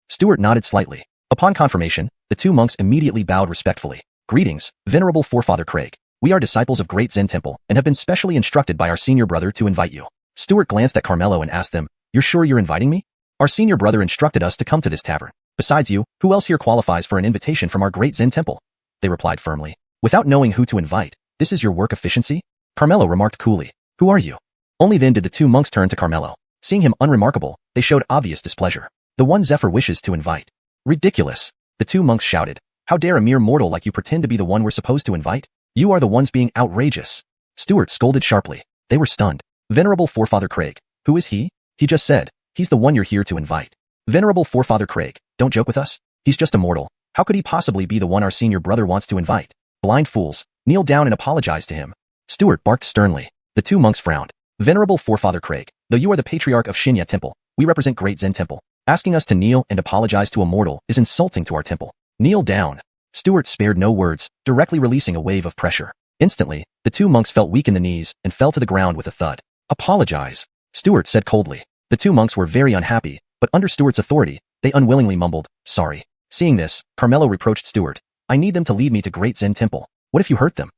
Stuart nodded slightly. Upon confirmation, the two monks immediately bowed respectfully. "Greetings, Venerable Forefather Craig. We are disciples of Great Zen Temple and have been specially instructed by our senior brother to invite you." Stuart glanced at Carmelo and asked them, "You're sure you're inviting me? Our senior brother instructed us to come to this tavern. Besides you, who else here qualifies for an invitation from our Great Zen Temple?" They replied firmly. Without knowing who to invite, This is your work efficiency? Carmelo remarked coolly. Who are you? Only then did the two monks turn to Carmelo. Seeing him unremarkable, they showed obvious displeasure. The one Zephyr wishes to invite. Ridiculous. The two monks shouted. How dare a mere mortal like you pretend to be the one we're supposed to invite? You are the ones being outrageous. Stuart scolded sharply. They were stunned. Venerable Forefather Craig. Who is he? He just said. He's the one you're here to invite. Venerable Forefather Craig, don't joke with us. He's just a mortal. How could he possibly be the one our senior brother wants to invite? Blind fools. Kneel down and apologize to him. Stuart barked sternly. The two monks frowned. Venerable Forefather Craig, though you are the patriarch of Xianxia Temple, we represent Great Zen Temple. Asking us to kneel and apologize to a mortal is insulting to our temple. Kneel down. Stuart spared no words, directly releasing a wave of pressure. Instantly, the two monks felt weak in the knees and fell to the ground with a thud. Apologize, Stuart said coldly. The two monks were very unhappy, but under Stuart's authority, they unwillingly mumbled, sorry. Seeing this, Carmelo reproached Stuart. I need them to lead me to Great Zen Temple. What if you hurt them?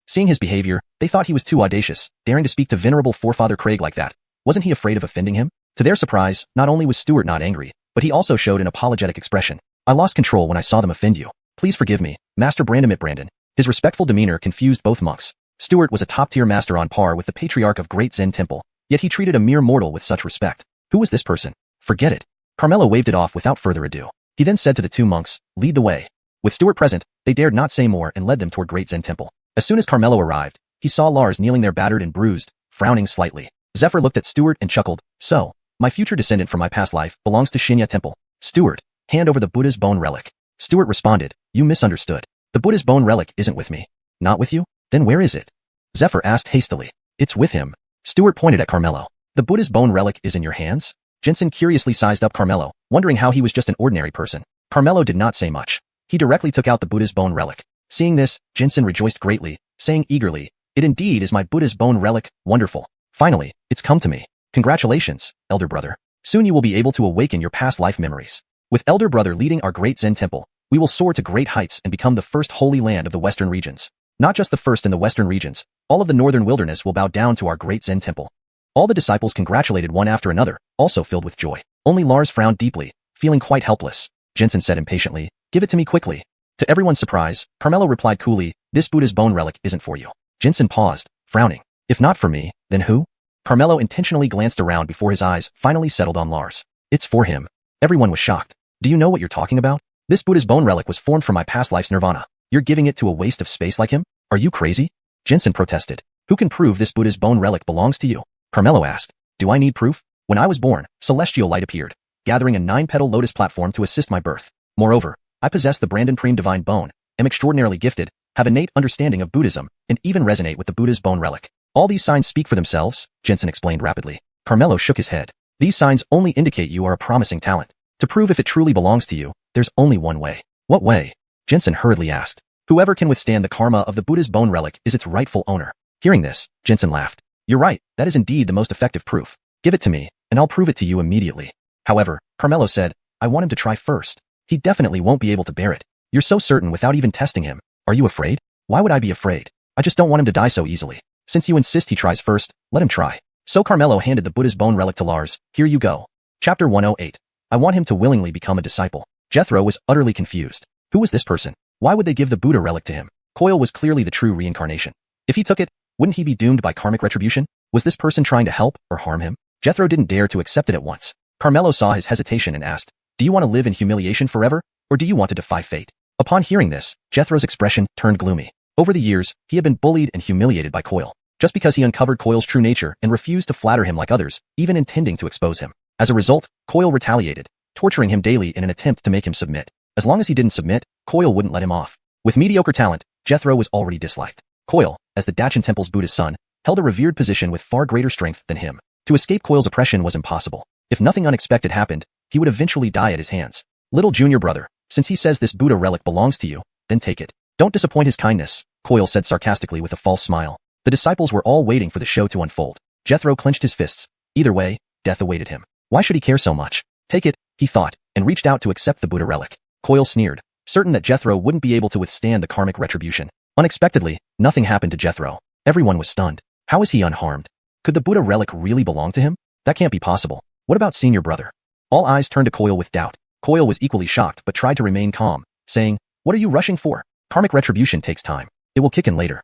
Seeing his behavior, they thought he was too audacious, daring to speak to Venerable Forefather Craig like that. Wasn't he afraid of offending him? To their surprise, not only was Stuart not angry, but he also showed an apologetic expression. I lost control when I saw them offend you. Please forgive me, Master Brandon. His respectful demeanor confused both monks. Stuart was a top-tier master on par with the patriarch of Great Zen Temple, yet he treated a mere mortal with such respect. Who was this person? Forget it. Carmelo waved it off without further ado. He then said to the two monks, lead the way. With Stuart present, they dared not say more and led them toward Great Zen Temple. As soon as Carmelo arrived, he saw Lars kneeling there battered and bruised, frowning slightly. Zephyr looked at Stuart and chuckled. So, my future descendant from my past life belongs to Xianxia Temple. Stuart, hand over the Buddha's bone relic. Stuart responded, you misunderstood. The Buddha's bone relic isn't with me. Not with you? Then where is it? Zephyr asked hastily. It's with him. Stuart pointed at Carmelo. The Buddha's bone relic is in your hands? Jensen curiously sized up Carmelo, wondering how he was just an ordinary person. Carmelo did not say much. He directly took out the Buddha's bone relic. Seeing this, Jensen rejoiced greatly, saying eagerly, it indeed is my Buddha's bone relic, wonderful. Finally, it's come to me. Congratulations, elder brother. Soon you will be able to awaken your past life memories. With elder brother leading our Great Zen Temple, we will soar to great heights and become the first holy land of the Western regions. Not just the first in the Western regions, all of the Northern Wilderness will bow down to our Great Zen Temple. All the disciples congratulated one after another, also filled with joy. Only Lars frowned deeply, feeling quite helpless. Jensen said impatiently, give it to me quickly. To everyone's surprise, Carmelo replied coolly, this Buddha's bone relic isn't for you. Jensen paused, frowning. If not for me, then who? Carmelo intentionally glanced around before his eyes finally settled on Lars. It's for him. Everyone was shocked. Do you know what you're talking about? This Buddha's bone relic was formed from my past life's nirvana. You're giving it to a waste of space like him? Are you crazy? Jensen protested. Who can prove this Buddha's bone relic belongs to you? Carmelo asked. Do I need proof? When I was born, celestial light appeared, gathering a 9-petal lotus platform to assist my birth. Moreover, I possess the Brandon Prem divine bone, am extraordinarily gifted, have innate understanding of Buddhism, and even resonate with the Buddha's bone relic. All these signs speak for themselves, Jensen explained rapidly. Carmelo shook his head. These signs only indicate you are a promising talent. To prove if it truly belongs to you, there's only one way. What way? Jensen hurriedly asked. Whoever can withstand the karma of the Buddha's bone relic is its rightful owner. Hearing this, Jensen laughed. You're right, that is indeed the most effective proof. Give it to me, and I'll prove it to you immediately. However, Carmelo said, I want him to try first. He definitely won't be able to bear it. You're so certain without even testing him. Are you afraid? Why would I be afraid? I just don't want him to die so easily. Since you insist he tries first, let him try. So Carmelo handed the Buddha's bone relic to Lars. Here you go. Chapter 108. I want him to willingly become a disciple. Jethro was utterly confused. Who was this person? Why would they give the Buddha relic to him? Coil was clearly the true reincarnation. If he took it, wouldn't he be doomed by karmic retribution? Was this person trying to help or harm him? Jethro didn't dare to accept it at once. Carmelo saw his hesitation and asked, do you want to live in humiliation forever, or do you want to defy fate? Upon hearing this, Jethro's expression turned gloomy. Over the years, he had been bullied and humiliated by Coil, just because he uncovered Coil's true nature and refused to flatter him like others, even intending to expose him. As a result, Coil retaliated, torturing him daily in an attempt to make him submit. As long as he didn't submit, Coil wouldn't let him off. With mediocre talent, Jethro was already disliked. Coil, as the Dachin Temple's Buddha's son, held a revered position with far greater strength than him. To escape Coil's oppression was impossible. If nothing unexpected happened, he would eventually die at his hands. Little junior brother, since he says this Buddha relic belongs to you, then take it. Don't disappoint his kindness, Coil said sarcastically with a false smile. The disciples were all waiting for the show to unfold. Jethro clenched his fists. Either way, death awaited him. Why should he care so much? Take it, he thought, and reached out to accept the Buddha relic. Coil sneered, certain that Jethro wouldn't be able to withstand the karmic retribution. Unexpectedly, nothing happened to Jethro. Everyone was stunned. How is he unharmed? Could the Buddha relic really belong to him? That can't be possible. What about senior brother? All eyes turned to Coil with doubt. Coil was equally shocked but tried to remain calm, saying, what are you rushing for? Karmic retribution takes time. It will kick in later.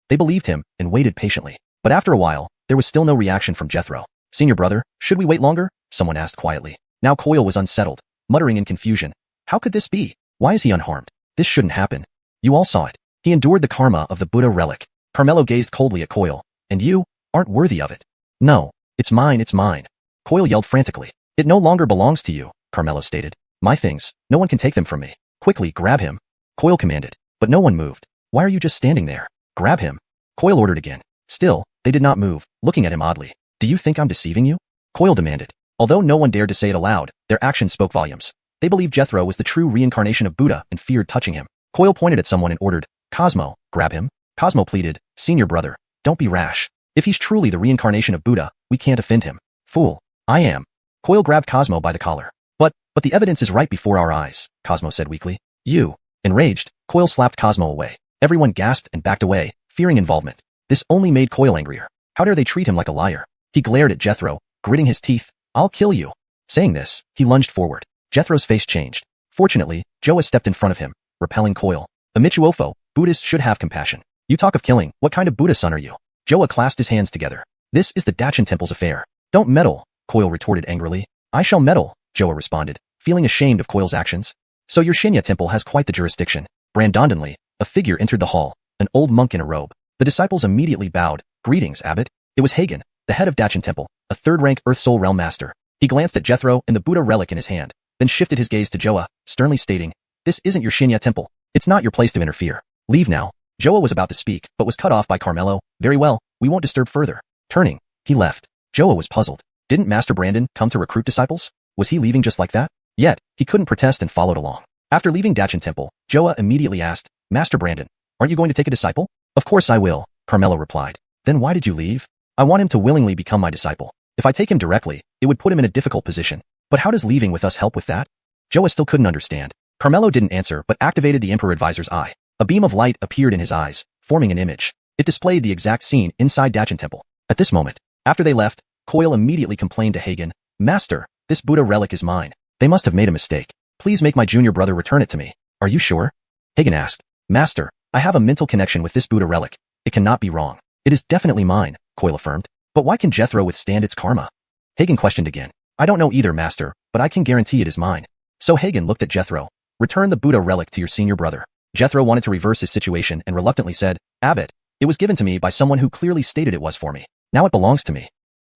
They believed him and waited patiently. But after a while, there was still no reaction from Jethro. Senior brother, should we wait longer? Someone asked quietly. Now Coil was unsettled, muttering in confusion. How could this be? Why is he unharmed? This shouldn't happen. You all saw it. He endured the karma of the Buddha relic. Carmelo gazed coldly at Coil. And you aren't worthy of it. No, it's mine, it's mine. Coil yelled frantically. It no longer belongs to you, Carmelo stated. My things, no one can take them from me. Quickly, grab him. Coil commanded. But no one moved. Why are you just standing there? Grab him. Coil ordered again. Still, they did not move, looking at him oddly. Do you think I'm deceiving you? Coil demanded. Although no one dared to say it aloud, their actions spoke volumes. They believed Jethro was the true reincarnation of Buddha and feared touching him. Coil pointed at someone and ordered, Cosmo, grab him. Cosmo pleaded, Senior brother, don't be rash. If he's truly the reincarnation of Buddha, we can't offend him. Fool. I am. Coil grabbed Cosmo by the collar. But the evidence is right before our eyes, Cosmo said weakly. You. Enraged, Coil slapped Cosmo away. Everyone gasped and backed away, fearing involvement. This only made Coil angrier. How dare they treat him like a liar? He glared at Jethro, gritting his teeth. I'll kill you. Saying this, he lunged forward. Jethro's face changed. Fortunately, Joa stepped in front of him, repelling Coil. Amichuofo, Buddhists should have compassion. You talk of killing, what kind of Buddha son are you? Joa clasped his hands together. This is the Dachen Temple's affair. Don't meddle, Coil retorted angrily. I shall meddle, Joa responded, feeling ashamed of Coil's actions. So your Xianxia temple has quite the jurisdiction. Brandondonly, a figure entered the hall, an old monk in a robe. The disciples immediately bowed. Greetings, abbot. It was Hagen, the head of Dachen Temple, a third-rank Earth Soul Realm master. He glanced at Jethro and the Buddha relic in his hand, then shifted his gaze to Joa, sternly stating, This isn't your Xianxia temple. It's not your place to interfere. Leave now. Joa was about to speak, but was cut off by Carmelo. Very well, we won't disturb further. Turning, he left. Joa was puzzled. Didn't Master Brandon come to recruit disciples? Was he leaving just like that? Yet, he couldn't protest and followed along. After leaving Dachen Temple, Joa immediately asked, Master Brandon, aren't you going to take a disciple? Of course I will, Carmelo replied. Then why did you leave? I want him to willingly become my disciple. If I take him directly, it would put him in a difficult position. But how does leaving with us help with that? Joa still couldn't understand. Carmelo didn't answer but activated the Emperor Advisor's eye. A beam of light appeared in his eyes, forming an image. It displayed the exact scene inside Dachen Temple. At this moment, after they left, Coil immediately complained to Hagen, Master, this Buddha relic is mine. They must have made a mistake. Please make my junior brother return it to me. Are you sure? Hagen asked. Master, I have a mental connection with this Buddha relic. It cannot be wrong. It is definitely mine, Coil affirmed. But why can Jethro withstand its karma? Hagen questioned again. I don't know either, Master, but I can guarantee it is mine. So Hagen looked at Jethro. Return the Buddha relic to your senior brother. Jethro wanted to reverse his situation and reluctantly said, Abbot, it was given to me by someone who clearly stated it was for me. Now it belongs to me.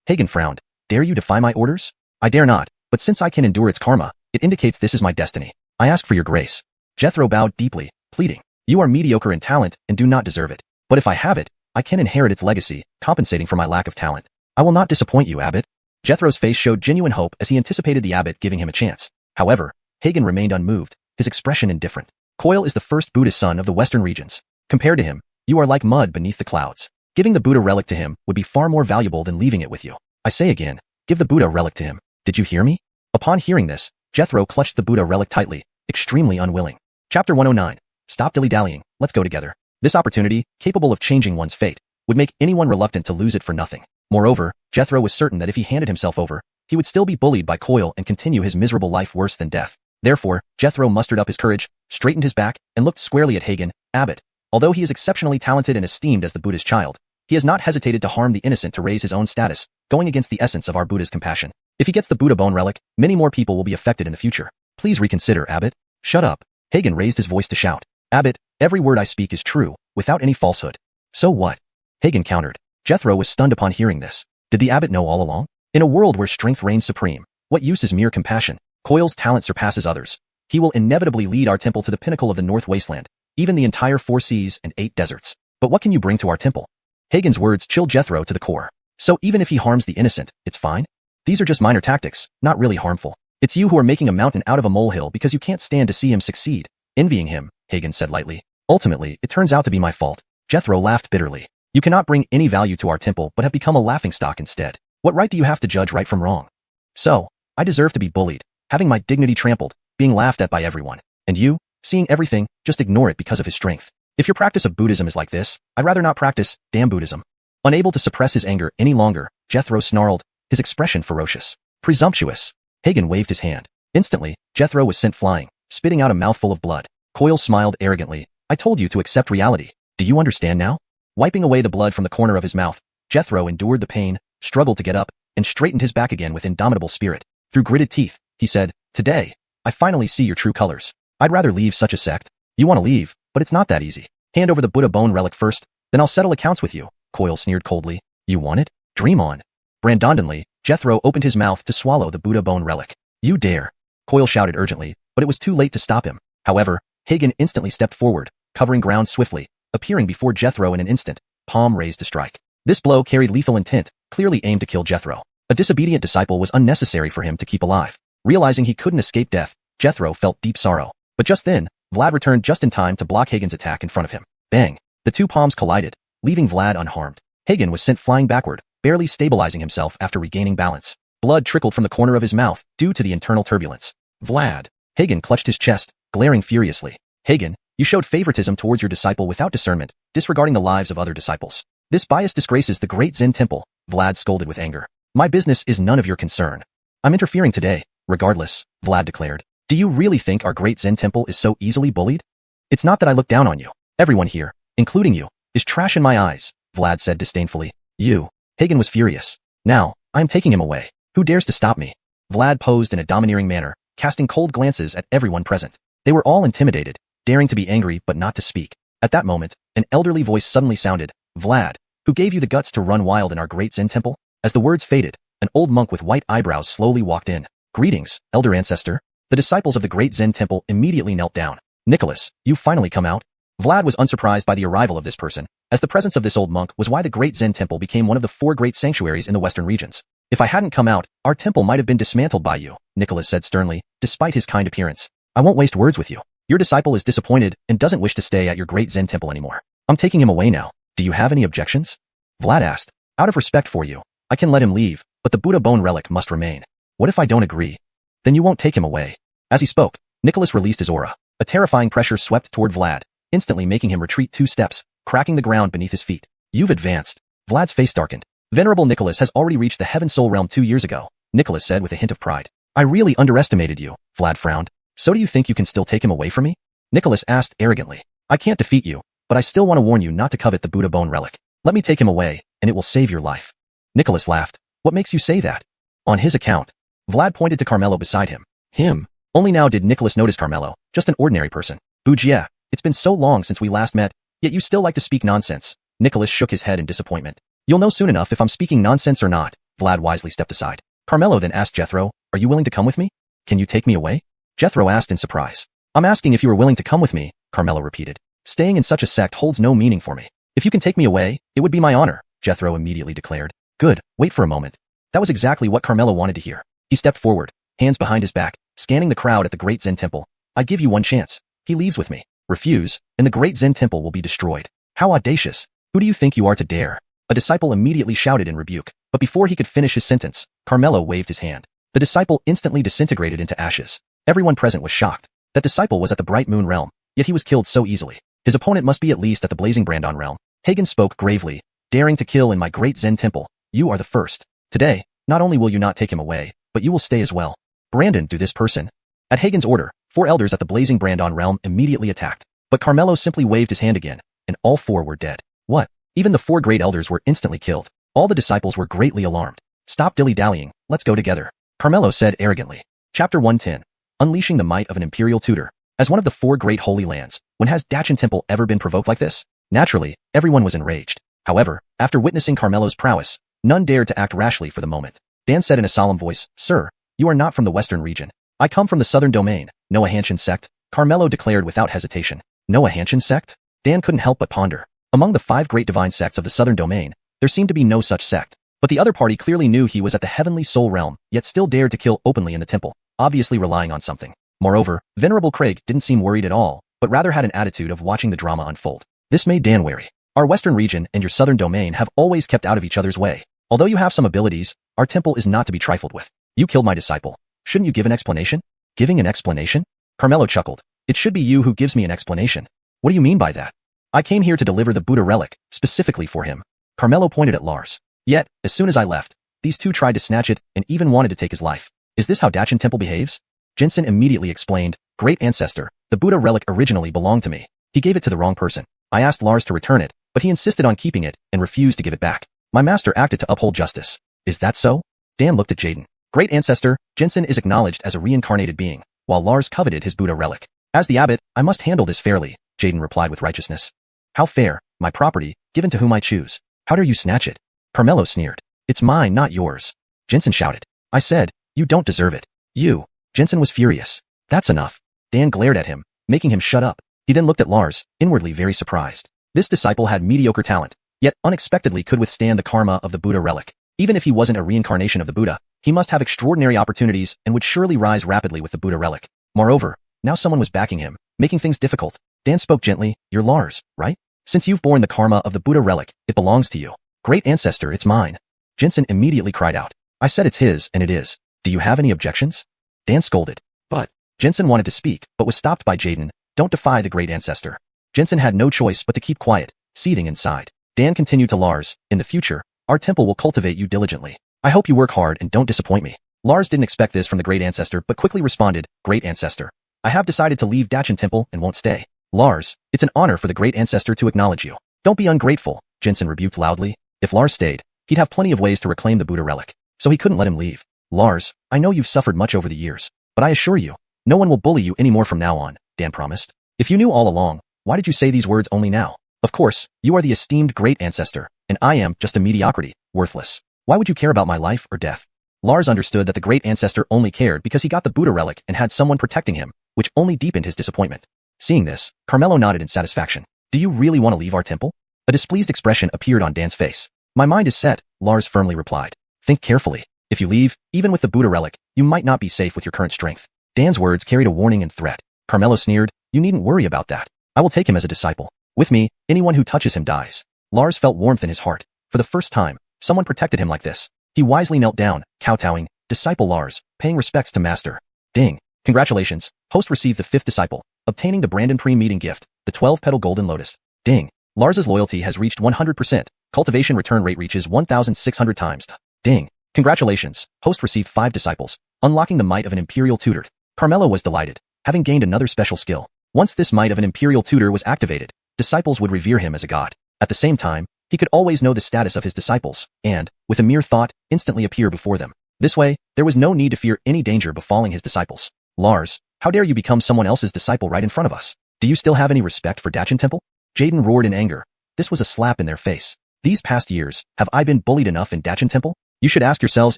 Hagen frowned. Dare you defy my orders? I dare not, but since I can endure its karma, it indicates this is my destiny. I ask for your grace. Jethro bowed deeply, pleading. You are mediocre in talent and do not deserve it. But if I have it, I can inherit its legacy, compensating for my lack of talent. I will not disappoint you, Abbot. Jethro's face showed genuine hope as he anticipated the Abbot giving him a chance. However, Hagen remained unmoved, his expression indifferent. Coil is the first Buddhist son of the Western regions. Compared to him, you are like mud beneath the clouds. Giving the Buddha relic to him would be far more valuable than leaving it with you. I say again, give the Buddha relic to him. Did you hear me? Upon hearing this, Jethro clutched the Buddha relic tightly, extremely unwilling. Chapter 109. Stop dilly-dallying, let's go together. This opportunity, capable of changing one's fate, would make anyone reluctant to lose it for nothing. Moreover, Jethro was certain that if he handed himself over, he would still be bullied by Coil and continue his miserable life worse than death. Therefore, Jethro mustered up his courage, straightened his back, and looked squarely at Hagen, Abbot. Although he is exceptionally talented and esteemed as the Buddha's child, he has not hesitated to harm the innocent to raise his own status, going against the essence of our Buddha's compassion. If he gets the Buddha bone relic, many more people will be affected in the future. Please reconsider, Abbot. Shut up. Hagen raised his voice to shout. Abbot, every word I speak is true, without any falsehood. So what? Hagen countered. Jethro was stunned upon hearing this. Did the Abbot know all along? In a world where strength reigns supreme, what use is mere compassion? Coil's talent surpasses others. He will inevitably lead our temple to the pinnacle of the North Wasteland, even the entire 4 seas and 8 deserts. But what can you bring to our temple? Hagen's words chilled Jethro to the core. So even if he harms the innocent, it's fine? These are just minor tactics, not really harmful. It's you who are making a mountain out of a molehill because you can't stand to see him succeed. Envying him, Hagen said lightly. Ultimately, it turns out to be my fault. Jethro laughed bitterly. You cannot bring any value to our temple but have become a laughingstock instead. What right do you have to judge right from wrong? So, I deserve to be bullied, having my dignity trampled, being laughed at by everyone. And you, seeing everything, just ignore it because of his strength. If your practice of Buddhism is like this, I'd rather not practice, damn Buddhism. Unable to suppress his anger any longer, Jethro snarled, his expression ferocious. Presumptuous. Hagen waved his hand. Instantly, Jethro was sent flying, spitting out a mouthful of blood. Coil smiled arrogantly. I told you to accept reality. Do you understand now? Wiping away the blood from the corner of his mouth, Jethro endured the pain, struggled to get up, and straightened his back again with indomitable spirit. Through gritted teeth, he said, "Today, I finally see your true colors. I'd rather leave such a sect." "You want to leave, but it's not that easy. Hand over the Buddha bone relic first, then I'll settle accounts with you," Coil sneered coldly. "You want it? Dream on." Brandondonly, Jethro opened his mouth to swallow the Buddha bone relic. "You dare!" Coil shouted urgently, but it was too late to stop him. However, Hagen instantly stepped forward, covering ground swiftly, appearing before Jethro in an instant, palm raised to strike. This blow carried lethal intent, clearly aimed to kill Jethro. A disobedient disciple was unnecessary for him to keep alive. Realizing he couldn't escape death, Jethro felt deep sorrow. But just then, Vlad returned just in time to block Hagen's attack in front of him. Bang! The two palms collided, leaving Vlad unharmed. Hagen was sent flying backward, barely stabilizing himself after regaining balance. Blood trickled from the corner of his mouth due to the internal turbulence. "Vlad!" Hagen clutched his chest, glaring furiously. "Hagen, you showed favoritism towards your disciple without discernment, disregarding the lives of other disciples. This bias disgraces the great Zen temple," Vlad scolded with anger. "My business is none of your concern. I'm interfering today, regardless," Vlad declared. "Do you really think our great Zen temple is so easily bullied? It's not that I look down on you. Everyone here, including you, is trash in my eyes," Vlad said disdainfully. "You." Hagen was furious. "Now, I am taking him away. Who dares to stop me?" Vlad posed in a domineering manner, casting cold glances at everyone present. They were all intimidated, daring to be angry but not to speak. At that moment, an elderly voice suddenly sounded. "Vlad, who gave you the guts to run wild in our great Zen temple?" As the words faded, an old monk with white eyebrows slowly walked in. "Greetings, elder ancestor." The disciples of the great Zen temple immediately knelt down. "Nicholas, you've finally come out." Vlad was unsurprised by the arrival of this person, as the presence of this old monk was why the great Zen temple became one of the 4 great sanctuaries in the western regions. "If I hadn't come out, our temple might have been dismantled by you," Nicholas said sternly, despite his kind appearance. "I won't waste words with you. Your disciple is disappointed and doesn't wish to stay at your great Zen temple anymore. I'm taking him away now. Do you have any objections?" Vlad asked. "Out of respect for you, I can let him leave, but the Buddha bone relic must remain." "What if I don't agree?" "Then you won't take him away." As he spoke, Nicholas released his aura. A terrifying pressure swept toward Vlad, instantly making him retreat 2 steps, cracking the ground beneath his feet. "You've advanced." Vlad's face darkened. "Venerable Nicholas has already reached the Heaven Soul Realm 2 years ago," Nicholas said with a hint of pride. "I really underestimated you," Vlad frowned. "So do you think you can still take him away from me?" Nicholas asked arrogantly. "I can't defeat you, but I still want to warn you not to covet the Buddha bone relic. Let me take him away, and it will save your life." Nicholas laughed. "What makes you say that?" "On his account." Vlad pointed to Carmelo beside him. "Him?" Only now did Nicholas notice Carmelo, just an ordinary person. "Wuxia, it's been so long since we last met, yet you still like to speak nonsense." Nicholas shook his head in disappointment. "You'll know soon enough if I'm speaking nonsense or not." Vlad wisely stepped aside. Carmelo then asked Jethro, "Are you willing to come with me? Can you take me away?" Jethro asked in surprise. "I'm asking if you are willing to come with me," Carmelo repeated. "Staying in such a sect holds no meaning for me. If you can take me away, it would be my honor," Jethro immediately declared. "Good, wait for a moment." That was exactly what Carmelo wanted to hear. He stepped forward, hands behind his back, scanning the crowd at the Great Zen Temple. "I give you one chance. He leaves with me. Refuse, and the Great Zen Temple will be destroyed." "How audacious! Who do you think you are to dare?" A disciple immediately shouted in rebuke, but before he could finish his sentence, Carmelo waved his hand. The disciple instantly disintegrated into ashes. Everyone present was shocked. That disciple was at the Bright Moon Realm, yet he was killed so easily. His opponent must be at least at the Blazing Brandon Realm. Hagen spoke gravely. "Daring to kill in my great Zen temple, you are the first. Today, not only will you not take him away, but you will stay as well." "Brandon, do this person." At Hagen's order, 4 elders at the Blazing Brandon Realm immediately attacked, but Carmelo simply waved his hand again, and all 4 were dead. What? Even the 4 great elders were instantly killed. All the disciples were greatly alarmed. "Stop dilly-dallying, let's go together," Carmelo said arrogantly. Chapter 110. Unleashing the might of an imperial tutor. As one of the 4 great holy lands, when has Dachan Temple ever been provoked like this? Naturally, everyone was enraged. However, after witnessing Carmelo's prowess, none dared to act rashly for the moment. Dan said in a solemn voice, "Sir, you are not from the western region. I come from the southern domain, Noahanshan sect," Carmelo declared without hesitation. Noahanshan sect? Dan couldn't help but ponder. Among the 5 great divine sects of the southern domain, there seemed to be no such sect. But the other party clearly knew he was at the heavenly soul realm, yet still dared to kill openly in the temple, obviously relying on something. Moreover, Venerable Craig didn't seem worried at all, but rather had an attitude of watching the drama unfold. This made Dan wary. "Our western region and your southern domain have always kept out of each other's way. Although you have some abilities, our temple is not to be trifled with. You killed my disciple. Shouldn't you give an explanation?" "Giving an explanation?" Carmelo chuckled. "It should be you who gives me an explanation." "What do you mean by that?" "I came here to deliver the Buddha relic, specifically for him." Carmelo pointed at Lars. "Yet, as soon as I left, these 2 tried to snatch it and even wanted to take his life. Is this how Dachan Temple behaves?" Jensen immediately explained, "Great ancestor, the Buddha relic originally belonged to me. He gave it to the wrong person. I asked Lars to return it, but he insisted on keeping it and refused to give it back. My master acted to uphold justice. Is that so? Dan looked at Jaden. Great ancestor, Jensen is acknowledged as a reincarnated being, while Lars coveted his Buddha relic. As the abbot, I must handle this fairly, Jaden replied with righteousness. How fair, my property, given to whom I choose. How dare you snatch it? Carmelo sneered. It's mine, not yours. Jensen shouted. I said, you don't deserve it. You. Jensen was furious. That's enough. Dan glared at him, making him shut up. He then looked at Lars, inwardly very surprised. This disciple had mediocre talent, yet unexpectedly could withstand the karma of the Buddha relic. Even if he wasn't a reincarnation of the Buddha, he must have extraordinary opportunities and would surely rise rapidly with the Buddha relic. Moreover, now someone was backing him, making things difficult. Dan spoke gently, you're Lars, right? Since you've borne the karma of the Buddha relic, it belongs to you. Great ancestor, it's mine. Jensen immediately cried out. I said it's his, and it is. Do you have any objections? Dan scolded. But Jensen wanted to speak, but was stopped by Jaden. Don't defy the great ancestor. Jensen had no choice but to keep quiet, seething inside. Dan continued to Lars, in the future, our temple will cultivate you diligently. I hope you work hard and don't disappoint me. Lars didn't expect this from the great ancestor but quickly responded, Great ancestor. I have decided to leave Dachin Temple and won't stay. Lars, it's an honor for the great ancestor to acknowledge you. Don't be ungrateful, Jensen rebuked loudly. If Lars stayed, he'd have plenty of ways to reclaim the Buddha relic, so he couldn't let him leave. Lars, I know you've suffered much over the years, but I assure you, no one will bully you anymore from now on, Dan promised. If you knew all along, why did you say these words only now? Of course, you are the esteemed great ancestor, and I am just a mediocrity, worthless. Why would you care about my life or death? Lars understood that the great ancestor only cared because he got the Buddha relic and had someone protecting him, which only deepened his disappointment. Seeing this, Carmelo nodded in satisfaction. Do you really want to leave our temple? A displeased expression appeared on Dan's face. My mind is set, Lars firmly replied. Think carefully. If you leave, even with the Buddha relic, you might not be safe with your current strength. Dan's words carried a warning and threat. Carmelo sneered, you needn't worry about that. I will take him as a disciple. With me, anyone who touches him dies. Lars felt warmth in his heart. For the first time, someone protected him like this. He wisely knelt down, kowtowing, disciple Lars, paying respects to master. Ding. Congratulations, host received the 5th disciple, obtaining the Brandon pre-meeting gift, the 12-petal golden lotus. Ding. Lars's loyalty has reached 100%. Cultivation return rate reaches 1,600 times. Ding. Congratulations, host received 5 disciples, unlocking the might of an imperial tutor. Carmelo was delighted, having gained another special skill. Once this might of an imperial tutor was activated, disciples would revere him as a god. At the same time, he could always know the status of his disciples, and, with a mere thought, instantly appear before them. This way, there was no need to fear any danger befalling his disciples. Lars, how dare you become someone else's disciple right in front of us? Do you still have any respect for Dachin Temple? Jaden roared in anger. This was a slap in their face. These past years, have I been bullied enough in Dachin Temple? You should ask yourselves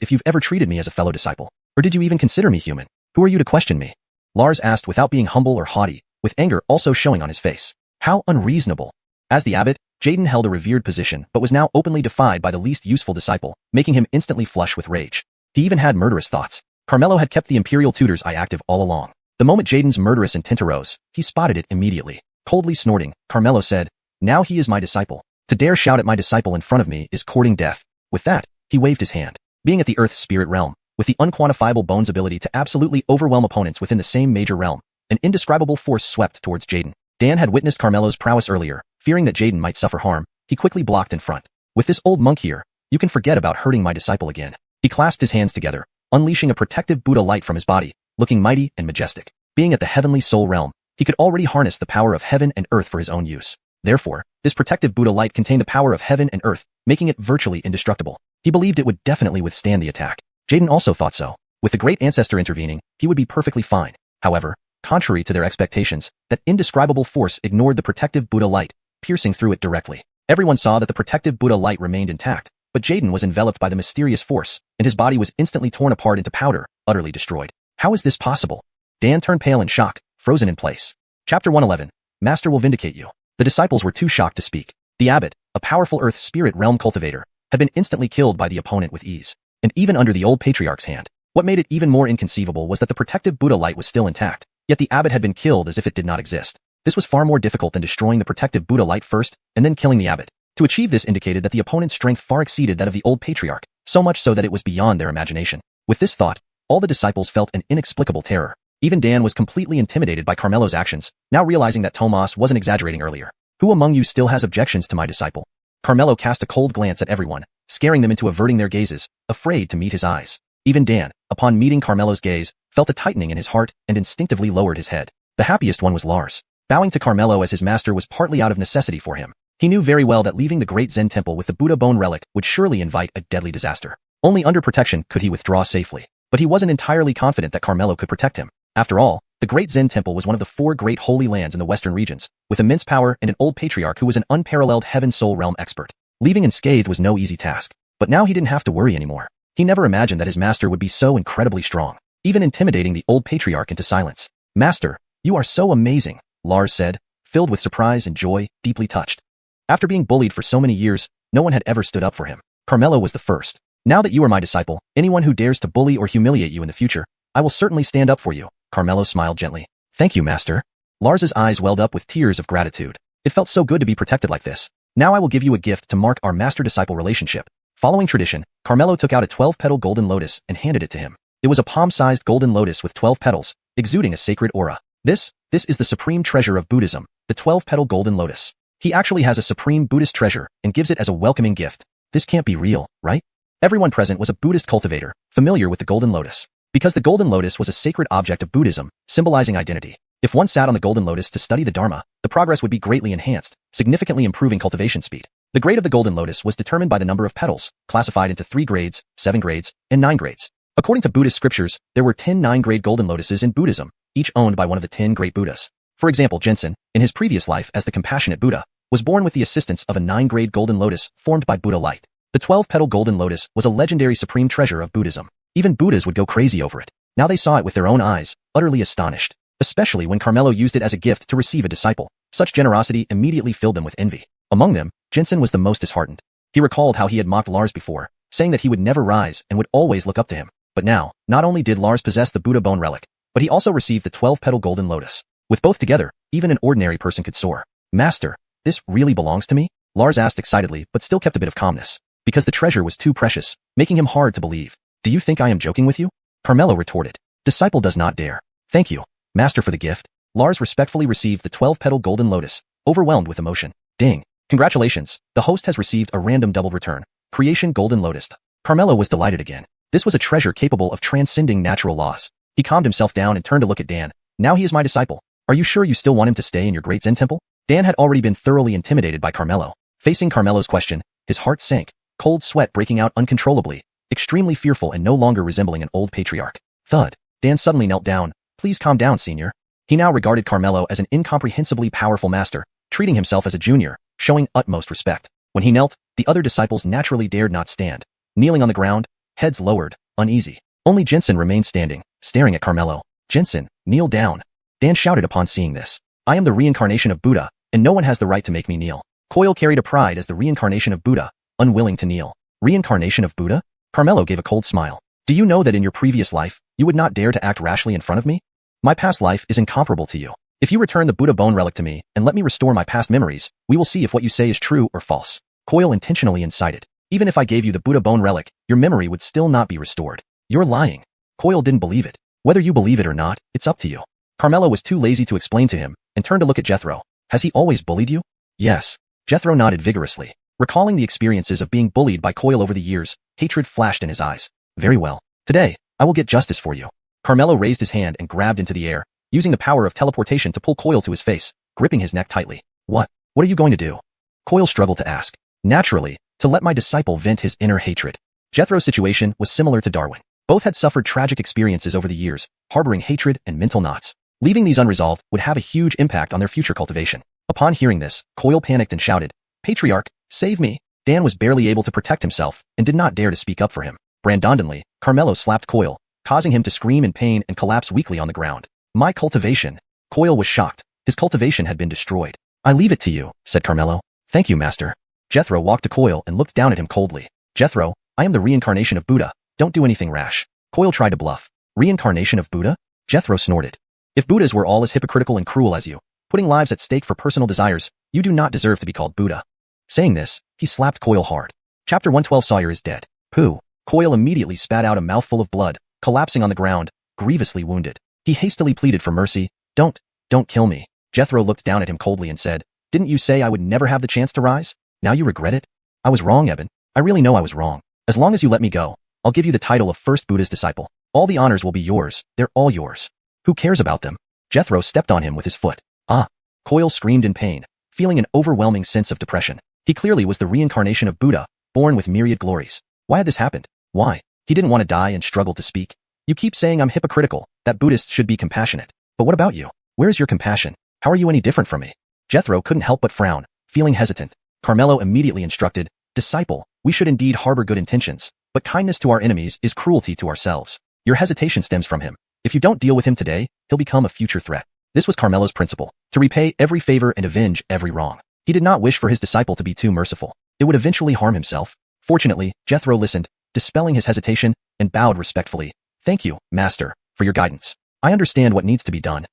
if you've ever treated me as a fellow disciple. Or did you even consider me human? Who are you to question me? Lars asked without being humble or haughty, with anger also showing on his face. How unreasonable. As the abbot, Jaden held a revered position but was now openly defied by the least useful disciple, making him instantly flush with rage. He even had murderous thoughts. Carmelo had kept the imperial tutor's eye active all along. The moment Jaden's murderous intent arose, he spotted it immediately. Coldly snorting, Carmelo said, now he is my disciple. To dare shout at my disciple in front of me is courting death. With that, he waved his hand. Being at the Earth's spirit realm, with the unquantifiable bone's ability to absolutely overwhelm opponents within the same major realm, an indescribable force swept towards Jaden. Dan had witnessed Carmelo's prowess earlier, fearing that Jaden might suffer harm. He quickly blocked in front. With this old monk here, you can forget about hurting my disciple again. He clasped his hands together, unleashing a protective Buddha light from his body, looking mighty and majestic. Being at the heavenly soul realm, he could already harness the power of heaven and earth for his own use. Therefore, this protective Buddha light contained the power of heaven and earth, making it virtually indestructible. He believed it would definitely withstand the attack. Jaden also thought so. With the great ancestor intervening, he would be perfectly fine. However, contrary to their expectations, that indescribable force ignored the protective Buddha light, piercing through it directly. Everyone saw that the protective Buddha light remained intact, but Jaden was enveloped by the mysterious force, and his body was instantly torn apart into powder, utterly destroyed. How is this possible? Dan turned pale in shock, frozen in place. Chapter 111. Master will vindicate you. The disciples were too shocked to speak. The abbot, a powerful earth spirit realm cultivator, had been instantly killed by the opponent with ease, and even under the old patriarch's hand. What made it even more inconceivable was that the protective Buddha light was still intact, yet the abbot had been killed as if it did not exist. This was far more difficult than destroying the protective Buddha light first, and then killing the abbot. To achieve this indicated that the opponent's strength far exceeded that of the old patriarch, so much so that it was beyond their imagination. With this thought, all the disciples felt an inexplicable terror. Even Dan was completely intimidated by Carmelo's actions, now realizing that Tomas wasn't exaggerating earlier. Who among you still has objections to my disciple? Carmelo cast a cold glance at everyone, scaring them into averting their gazes, afraid to meet his eyes. Even Dan, upon meeting Carmelo's gaze, felt a tightening in his heart and instinctively lowered his head. The happiest one was Lars. Bowing to Carmelo as his master was partly out of necessity for him. He knew very well that leaving the great Zen temple with the Buddha bone relic would surely invite a deadly disaster. Only under protection could he withdraw safely. But he wasn't entirely confident that Carmelo could protect him. After all, the great Zen temple was one of the 4 great holy lands in the western regions, with immense power and an old patriarch who was an unparalleled heaven soul realm expert. Leaving unscathed was no easy task. But now he didn't have to worry anymore. He never imagined that his master would be so incredibly strong, even intimidating the old patriarch into silence. "Master, you are so amazing," Lars said, filled with surprise and joy, deeply touched. After being bullied for so many years, no one had ever stood up for him. Carmelo was the first. "Now that you are my disciple, anyone who dares to bully or humiliate you in the future, I will certainly stand up for you," Carmelo smiled gently. "Thank you, master." Lars's eyes welled up with tears of gratitude. It felt so good to be protected like this. "Now I will give you a gift to mark our master-disciple relationship." Following tradition, Carmelo took out a 12-petal golden lotus and handed it to him. It was a palm-sized golden lotus with 12 petals, exuding a sacred aura. This is the supreme treasure of Buddhism, the 12-petal golden lotus. He actually has a supreme Buddhist treasure and gives it as a welcoming gift. This can't be real, right? Everyone present was a Buddhist cultivator, familiar with the golden lotus. Because the golden lotus was a sacred object of Buddhism, symbolizing identity. If one sat on the golden lotus to study the Dharma, the progress would be greatly enhanced, significantly improving cultivation speed. The grade of the golden lotus was determined by the number of petals, classified into 3 grades, 7 grades, and 9 grades. According to Buddhist scriptures, there were 10 9-grade golden lotuses in Buddhism, each owned by one of the 10 great Buddhas. For example, Jensen, in his previous life as the compassionate Buddha, was born with the assistance of a 9-grade golden lotus formed by Buddha light. The 12-petal golden lotus was a legendary supreme treasure of Buddhism. Even Buddhas would go crazy over it. Now they saw it with their own eyes, utterly astonished. Especially when Carmelo used it as a gift to receive a disciple. Such generosity immediately filled them with envy. Among them, Jensen was the most disheartened. He recalled how he had mocked Lars before, saying that he would never rise and would always look up to him. But now, not only did Lars possess the Buddha bone relic, but he also received the 12-petal golden lotus. With both together, even an ordinary person could soar. "Master, this really belongs to me?" Lars asked excitedly, but still kept a bit of calmness. Because the treasure was too precious, making him hard to believe. "Do you think I am joking with you?" Carmelo retorted. "Disciple does not dare." "Thank you, master, for the gift." Lars respectfully received the 12-petal golden lotus, overwhelmed with emotion. "Ding. Congratulations, the host has received a random doubled return. Creation golden lotus." Carmelo was delighted again. This was a treasure capable of transcending natural laws. He calmed himself down and turned to look at Dan. "Now he is my disciple. Are you sure you still want him to stay in your great Zen temple?" Dan had already been thoroughly intimidated by Carmelo. Facing Carmelo's question, his heart sank, cold sweat breaking out uncontrollably, extremely fearful and no longer resembling an old patriarch. Thud. Dan suddenly knelt down. "Please calm down, senior." He now regarded Carmelo as an incomprehensibly powerful master, treating himself as a junior, showing utmost respect. When he knelt, the other disciples naturally dared not stand. Kneeling on the ground, heads lowered, uneasy. Only Jensen remained standing, staring at Carmelo. "Jensen, kneel down." Dan shouted upon seeing this. "I am the reincarnation of Buddha, and no one has the right to make me kneel." Coil carried a pride as the reincarnation of Buddha, unwilling to kneel. "Reincarnation of Buddha?" Carmelo gave a cold smile. "Do you know that in your previous life, you would not dare to act rashly in front of me? My past life is incomparable to you. If you return the Buddha bone relic to me and let me restore my past memories, we will see if what you say is true or false." Coil intentionally incited. "Even if I gave you the Buddha bone relic, your memory would still not be restored. You're lying." Coil didn't believe it. "Whether you believe it or not, it's up to you." Carmelo was too lazy to explain to him, and turned to look at Jethro. "Has he always bullied you?" "Yes." Jethro nodded vigorously. Recalling the experiences of being bullied by Coil over the years, hatred flashed in his eyes. "Very well. Today, I will get justice for you." Carmelo raised his hand and grabbed into the air, using the power of teleportation to pull Coil to his face, gripping his neck tightly. What are you going to do?" Coil struggled to ask. "Naturally, to let my disciple vent his inner hatred." Jethro's situation was similar to Darwin. Both had suffered tragic experiences over the years, harboring hatred and mental knots. Leaving these unresolved would have a huge impact on their future cultivation. Upon hearing this, Coil panicked and shouted, "Patriarch, save me!" Dan was barely able to protect himself and did not dare to speak up for him. Brandondonly, Carmelo slapped Coil, causing him to scream in pain and collapse weakly on the ground. "My cultivation." Coil was shocked. His cultivation had been destroyed. "I leave it to you," said Carmelo. "Thank you, master." Jethro walked to Coil and looked down at him coldly. "Jethro, I am the reincarnation of Buddha. Don't do anything rash." Coil tried to bluff. "Reincarnation of Buddha?" Jethro snorted. "If Buddhas were all as hypocritical and cruel as you, putting lives at stake for personal desires, you do not deserve to be called Buddha." Saying this, he slapped Coil hard. Chapter 112 Sawyer is dead. Pooh. Coil immediately spat out a mouthful of blood, collapsing on the ground, grievously wounded. He hastily pleaded for mercy. Don't kill me." Jethro looked down at him coldly and said, "Didn't you say I would never have the chance to rise? Now you regret it?" "I was wrong, Eben. I really know I was wrong. As long as you let me go, I'll give you the title of first Buddha's disciple. All the honors will be yours. They're all yours." "Who cares about them?" Jethro stepped on him with his foot. "Ah!" Coil screamed in pain. feeling an overwhelming sense of depression. He clearly was the reincarnation of Buddha, born with myriad glories. Why had this happened? Why? He didn't want to die and struggled to speak. You keep saying I'm hypocritical, that Buddhists should be compassionate. But what about you? Where's your compassion? How are you any different from me? Jethro couldn't help but frown, feeling hesitant. Carmelo immediately instructed, Disciple, we should indeed harbor good intentions, but kindness to our enemies is cruelty to ourselves. Your hesitation stems from him. If you don't deal with him today, he'll become a future threat. This was Carmelo's principle, to repay every favor and avenge every wrong. He did not wish for his disciple to be too merciful. It would eventually harm himself. Fortunately, Jethro listened, dispelling his hesitation, and bowed respectfully. Thank you, Master, for your guidance. I understand what needs to be done.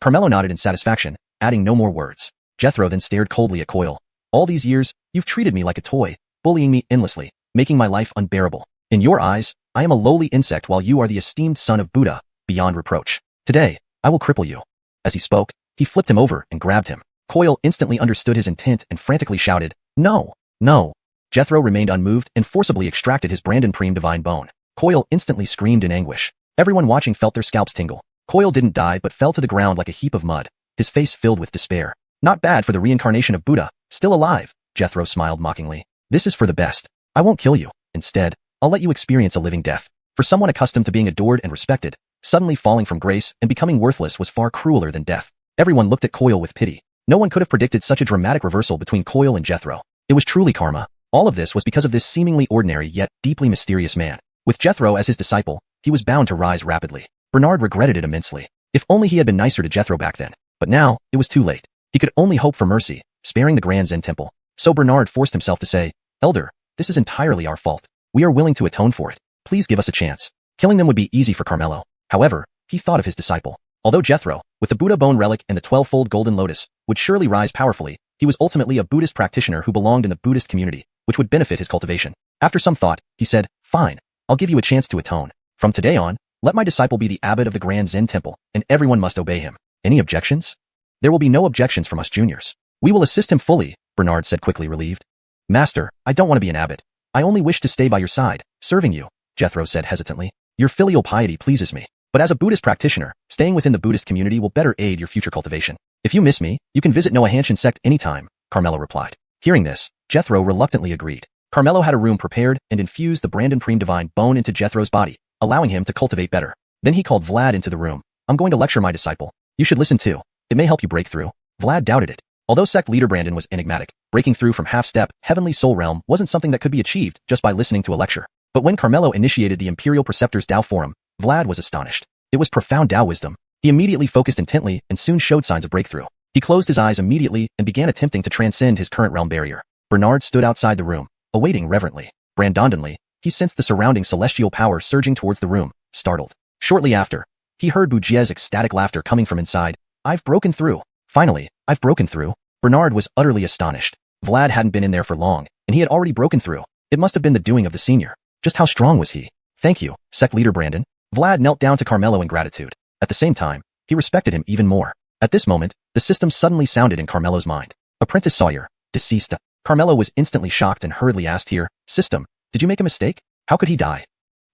Carmelo nodded in satisfaction, adding no more words. Jethro then stared coldly at Coil. All these years, you've treated me like a toy, bullying me endlessly, making my life unbearable. In your eyes, I am a lowly insect while you are the esteemed son of Buddha, beyond reproach. Today, I will cripple you. As he spoke, he flipped him over and grabbed him. Coil instantly understood his intent and frantically shouted, No, no. Jethro remained unmoved and forcibly extracted his Brandon Prime divine bone. Coil instantly screamed in anguish. Everyone watching felt their scalps tingle. Coil didn't die but fell to the ground like a heap of mud, his face filled with despair. Not bad for the reincarnation of Buddha, still alive, Jethro smiled mockingly. This is for the best. I won't kill you. Instead, I'll let you experience a living death. For someone accustomed to being adored and respected, suddenly falling from grace and becoming worthless was far crueler than death. Everyone looked at Coil with pity. No one could have predicted such a dramatic reversal between Coil and Jethro. It was truly karma. All of this was because of this seemingly ordinary yet deeply mysterious man. With Jethro as his disciple, he was bound to rise rapidly. Bernard regretted it immensely. If only he had been nicer to Jethro back then. But now, it was too late. He could only hope for mercy, sparing the Grand Zen Temple. So Bernard forced himself to say, Elder, this is entirely our fault. We are willing to atone for it. Please give us a chance. Killing them would be easy for Carmelo. However, he thought of his disciple. Although Jethro, with the Buddha bone relic and the 12-fold golden lotus, would surely rise powerfully, he was ultimately a Buddhist practitioner who belonged in the Buddhist community, which would benefit his cultivation. After some thought, he said, Fine, I'll give you a chance to atone. From today on, let my disciple be the abbot of the Grand Zen Temple, and everyone must obey him. Any objections? There will be no objections from us juniors. We will assist him fully, Bernard said quickly, relieved. Master, I don't want to be an abbot. I only wish to stay by your side, serving you, Jethro said hesitantly. Your filial piety pleases me. But as a Buddhist practitioner, staying within the Buddhist community will better aid your future cultivation. If you miss me, you can visit Xianxia sect anytime, Carmelo replied. Hearing this, Jethro reluctantly agreed. Carmelo had a room prepared and infused the Brandon Prime divine bone into Jethro's body, allowing him to cultivate better. Then he called Vlad into the room. I'm going to lecture my disciple. You should listen too. It may help you break through. Vlad doubted it. Although sect leader Brandon was enigmatic, breaking through from half-step, heavenly soul realm wasn't something that could be achieved just by listening to a lecture. But when Carmelo initiated the Imperial Preceptor's Tao Forum, Vlad was astonished. It was profound Tao wisdom. He immediately focused intently and soon showed signs of breakthrough. He closed his eyes immediately and began attempting to transcend his current realm barrier. Bernard stood outside the room, awaiting reverently. Brandonly, he sensed the surrounding celestial power surging towards the room, startled. Shortly after, he heard Wuxia's ecstatic laughter coming from inside. I've broken through. Finally, I've broken through. Bernard was utterly astonished. Vlad hadn't been in there for long, and he had already broken through. It must have been the doing of the senior. Just how strong was he? Thank you, sect leader Brandon. Vlad knelt down to Carmelo in gratitude. At the same time, he respected him even more. At this moment, the system suddenly sounded in Carmelo's mind. Apprentice Sawyer, deceased. Carmelo was instantly shocked and hurriedly asked here, System, did you make a mistake? How could he die?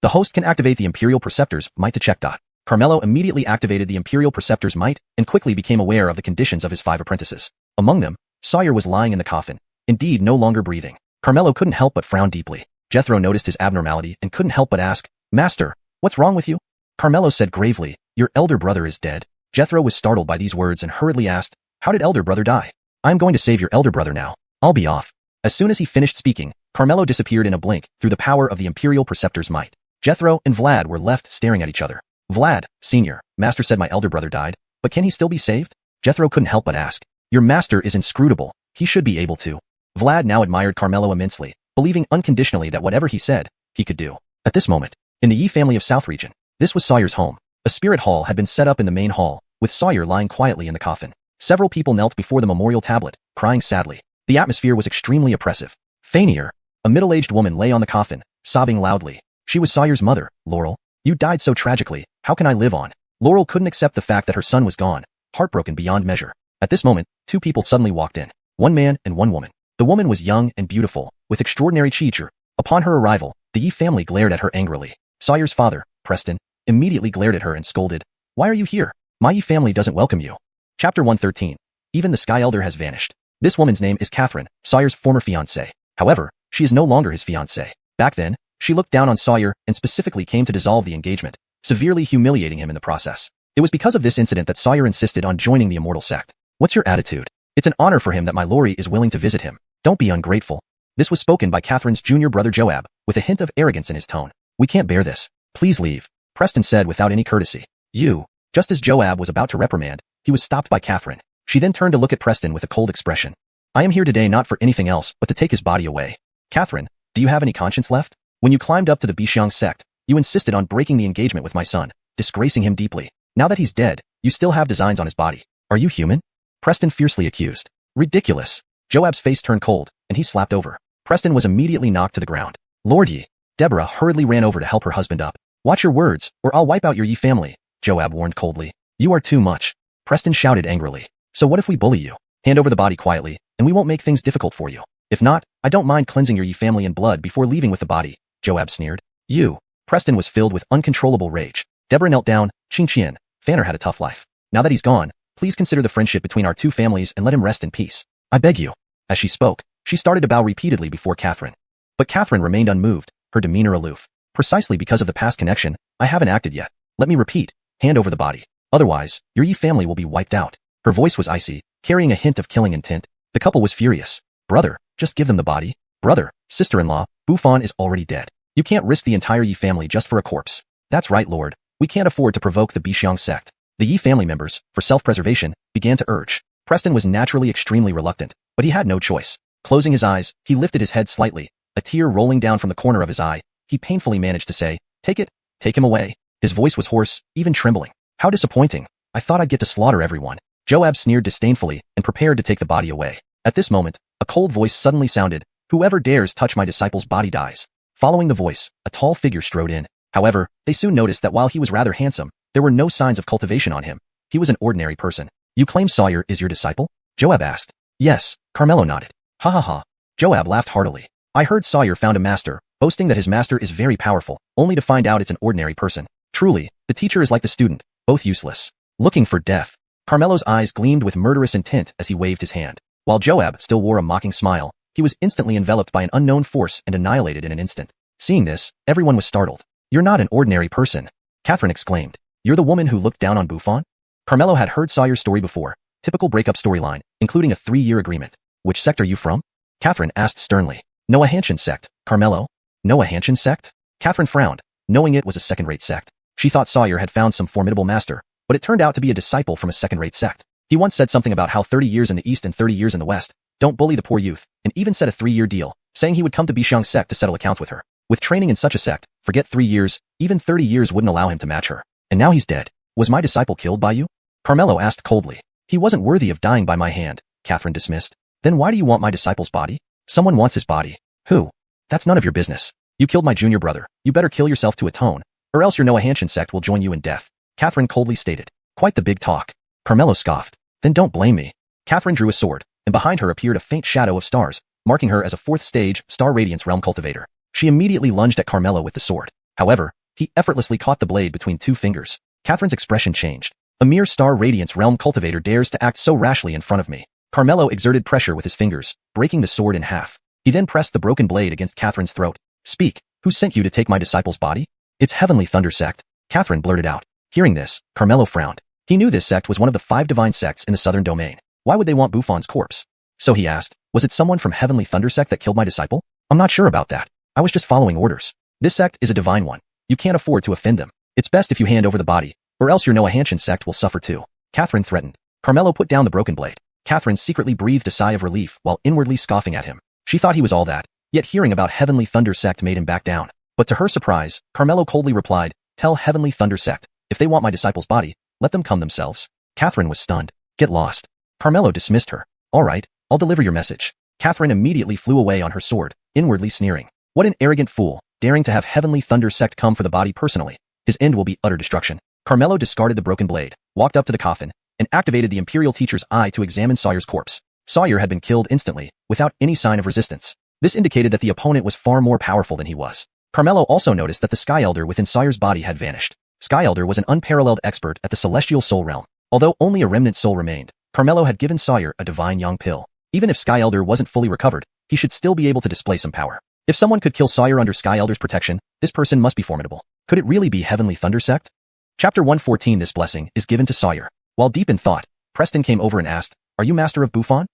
The host can activate the Imperial Preceptor's might to check. Carmelo immediately activated the Imperial Preceptor's might and quickly became aware of the conditions of his 5 apprentices. Among them, Sawyer was lying in the coffin, indeed no longer breathing. Carmelo couldn't help but frown deeply. Jethro noticed his abnormality and couldn't help but ask, Master, what's wrong with you? Carmelo said gravely, Your elder brother is dead. Jethro was startled by these words and hurriedly asked, How did elder brother die? I'm going to save your elder brother now. I'll be off. As soon as he finished speaking, Carmelo disappeared in a blink through the power of the Imperial Preceptor's might. Jethro and Vlad were left staring at each other. Vlad, Senior, Master said my elder brother died, but can he still be saved? Jethro couldn't help but ask. Your master is inscrutable. He should be able to. Vlad now admired Carmelo immensely, believing unconditionally that whatever he said, he could do. At this moment, in the Yi family of South region, this was Sawyer's home. A spirit hall had been set up in the main hall, with Sawyer lying quietly in the coffin. Several people knelt before the memorial tablet, crying sadly. The atmosphere was extremely oppressive. Fainier, a middle-aged woman lay on the coffin, sobbing loudly. She was Sawyer's mother. Laurel, you died so tragically, how can I live on? Laurel couldn't accept the fact that her son was gone, heartbroken beyond measure. At this moment, 2 people suddenly walked in. 1 man and 1 woman. The woman was young and beautiful, with extraordinary chi. Upon her arrival, the Yi family glared at her angrily. Sawyer's father, Preston, immediately glared at her and scolded. Why are you here? My Yi family doesn't welcome you. Chapter 113. Even the Sky Elder has vanished. This woman's name is Catherine, Sawyer's former fiancée. However, she is no longer his fiancée. Back then, she looked down on Sawyer and specifically came to dissolve the engagement, severely humiliating him in the process. It was because of this incident that Sawyer insisted on joining the immortal sect. What's your attitude? It's an honor for him that my Lori is willing to visit him. Don't be ungrateful. This was spoken by Catherine's junior brother Joab, with a hint of arrogance in his tone. We can't bear this. Please leave, Preston said without any courtesy. You. Just as Joab was about to reprimand, he was stopped by Catherine. She then turned to look at Preston with a cold expression. I am here today not for anything else but to take his body away. Catherine, do you have any conscience left? When you climbed up to the Bixiang sect, you insisted on breaking the engagement with my son, disgracing him deeply. Now that he's dead, you still have designs on his body. Are you human? Preston fiercely accused. Ridiculous. Joab's face turned cold, and he slapped over. Preston was immediately knocked to the ground. Lord Yi. Deborah hurriedly ran over to help her husband up. Watch your words, or I'll wipe out your Yi family, Joab warned coldly. You are too much. Preston shouted angrily. So what if we bully you? Hand over the body quietly, and we won't make things difficult for you. If not, I don't mind cleansing your Yi family in blood before leaving with the body, Joab sneered. You. Preston was filled with uncontrollable rage. Deborah knelt down. Xianxia. Fanner had a tough life. Now that he's gone, please consider the friendship between our two families and let him rest in peace. I beg you. As she spoke, she started to bow repeatedly before Catherine. But Catherine remained unmoved, her demeanor aloof. Precisely because of the past connection, I haven't acted yet. Let me repeat, hand over the body. Otherwise, your Yi family will be wiped out. Her voice was icy, carrying a hint of killing intent. The couple was furious. Brother, just give them the body. Brother, sister-in-law, Buffon is already dead. You can't risk the entire Yi family just for a corpse. That's right, Lord. We can't afford to provoke the Bixiang sect. The Yi family members, for self-preservation, began to urge. Preston was naturally extremely reluctant, but he had no choice. Closing his eyes, he lifted his head slightly, a tear rolling down from the corner of his eye. He painfully managed to say, take it, take him away. His voice was hoarse, even trembling. How disappointing. I thought I'd get to slaughter everyone. Joab sneered disdainfully and prepared to take the body away. At this moment, a cold voice suddenly sounded, whoever dares touch my disciple's body dies. Following the voice, a tall figure strode in. However, they soon noticed that while he was rather handsome, there were no signs of cultivation on him. He was an ordinary person. You claim Sawyer is your disciple? Joab asked. Yes, Carmelo nodded. Ha ha ha. Joab laughed heartily. I heard Sawyer found a master, boasting that his master is very powerful, only to find out it's an ordinary person. Truly, the teacher is like the student, both useless. Looking for death. Carmelo's eyes gleamed with murderous intent as he waved his hand. While Joab still wore a mocking smile, he was instantly enveloped by an unknown force and annihilated in an instant. Seeing this, everyone was startled. You're not an ordinary person, Catherine exclaimed. You're the woman who looked down on Buffon? Carmelo had heard Sawyer's story before, typical breakup storyline, including a 3-year agreement. Which sect are you from? Catherine asked sternly. Noahanshan sect, Carmelo. Noahanshan sect? Catherine frowned, knowing it was a second-rate sect. She thought Sawyer had found some formidable master, but it turned out to be a disciple from a second-rate sect. He once said something about how 30 years in the East and 30 years in the West don't bully the poor youth, and even set a 3-year deal, saying he would come to Bixiang sect to settle accounts with her. With training in such a sect, forget 3 years, even 30 years wouldn't allow him to match her. And now he's dead. Was my disciple killed by you? Carmelo asked coldly. He wasn't worthy of dying by my hand, Catherine dismissed. Then why do you want my disciple's body? Someone wants his body. Who? That's none of your business. You killed my junior brother. You better kill yourself to atone, or else your Noahanshan sect will join you in death, Catherine coldly stated. Quite the big talk. Carmelo scoffed. Then don't blame me. Catherine drew a sword, and behind her appeared a faint shadow of stars, marking her as a 4th stage Star Radiance realm cultivator. She immediately lunged at Carmelo with the sword. However, he effortlessly caught the blade between 2 fingers. Catherine's expression changed. A mere Star Radiance realm cultivator dares to act so rashly in front of me. Carmelo exerted pressure with his fingers, breaking the sword in half. He then pressed the broken blade against Catherine's throat. Speak, who sent you to take my disciple's body? It's Heavenly Thunder sect, Catherine blurted out. Hearing this, Carmelo frowned. He knew this sect was one of the 5 divine sects in the southern domain. Why would they want Buffon's corpse? So he asked, was it someone from Heavenly Thunder sect that killed my disciple? I'm not sure about that. I was just following orders. This sect is a divine one. You can't afford to offend them. It's best if you hand over the body, or else your Noahanshan sect will suffer too, Catherine threatened. Carmelo put down the broken blade. Catherine secretly breathed a sigh of relief while inwardly scoffing at him. She thought he was all that, yet hearing about Heavenly Thunder sect made him back down. But to her surprise, Carmelo coldly replied, tell Heavenly Thunder sect, if they want my disciple's body, let them come themselves. Catherine was stunned. Get lost. Carmelo dismissed her. All right, I'll deliver your message. Catherine immediately flew away on her sword, inwardly sneering. What an arrogant fool, daring to have Heavenly Thunder sect come for the body personally. His end will be utter destruction. Carmelo discarded the broken blade, walked up to the coffin, and activated the Imperial Teacher's eye to examine Sawyer's corpse. Sawyer had been killed instantly, without any sign of resistance. This indicated that the opponent was far more powerful than he was. Carmelo also noticed that the Sky Elder within Sawyer's body had vanished. Sky Elder was an unparalleled expert at the Celestial Soul Realm. Although only a remnant soul remained, Carmelo had given Sawyer a divine yang pill. Even if Sky Elder wasn't fully recovered, he should still be able to display some power. If someone could kill Sawyer under Sky Elder's protection, this person must be formidable. Could it really be Heavenly Thunder Sect? Chapter 114. This blessing is given to Sawyer. While deep in thought, Preston came over and asked, "Are you master of Buffon?"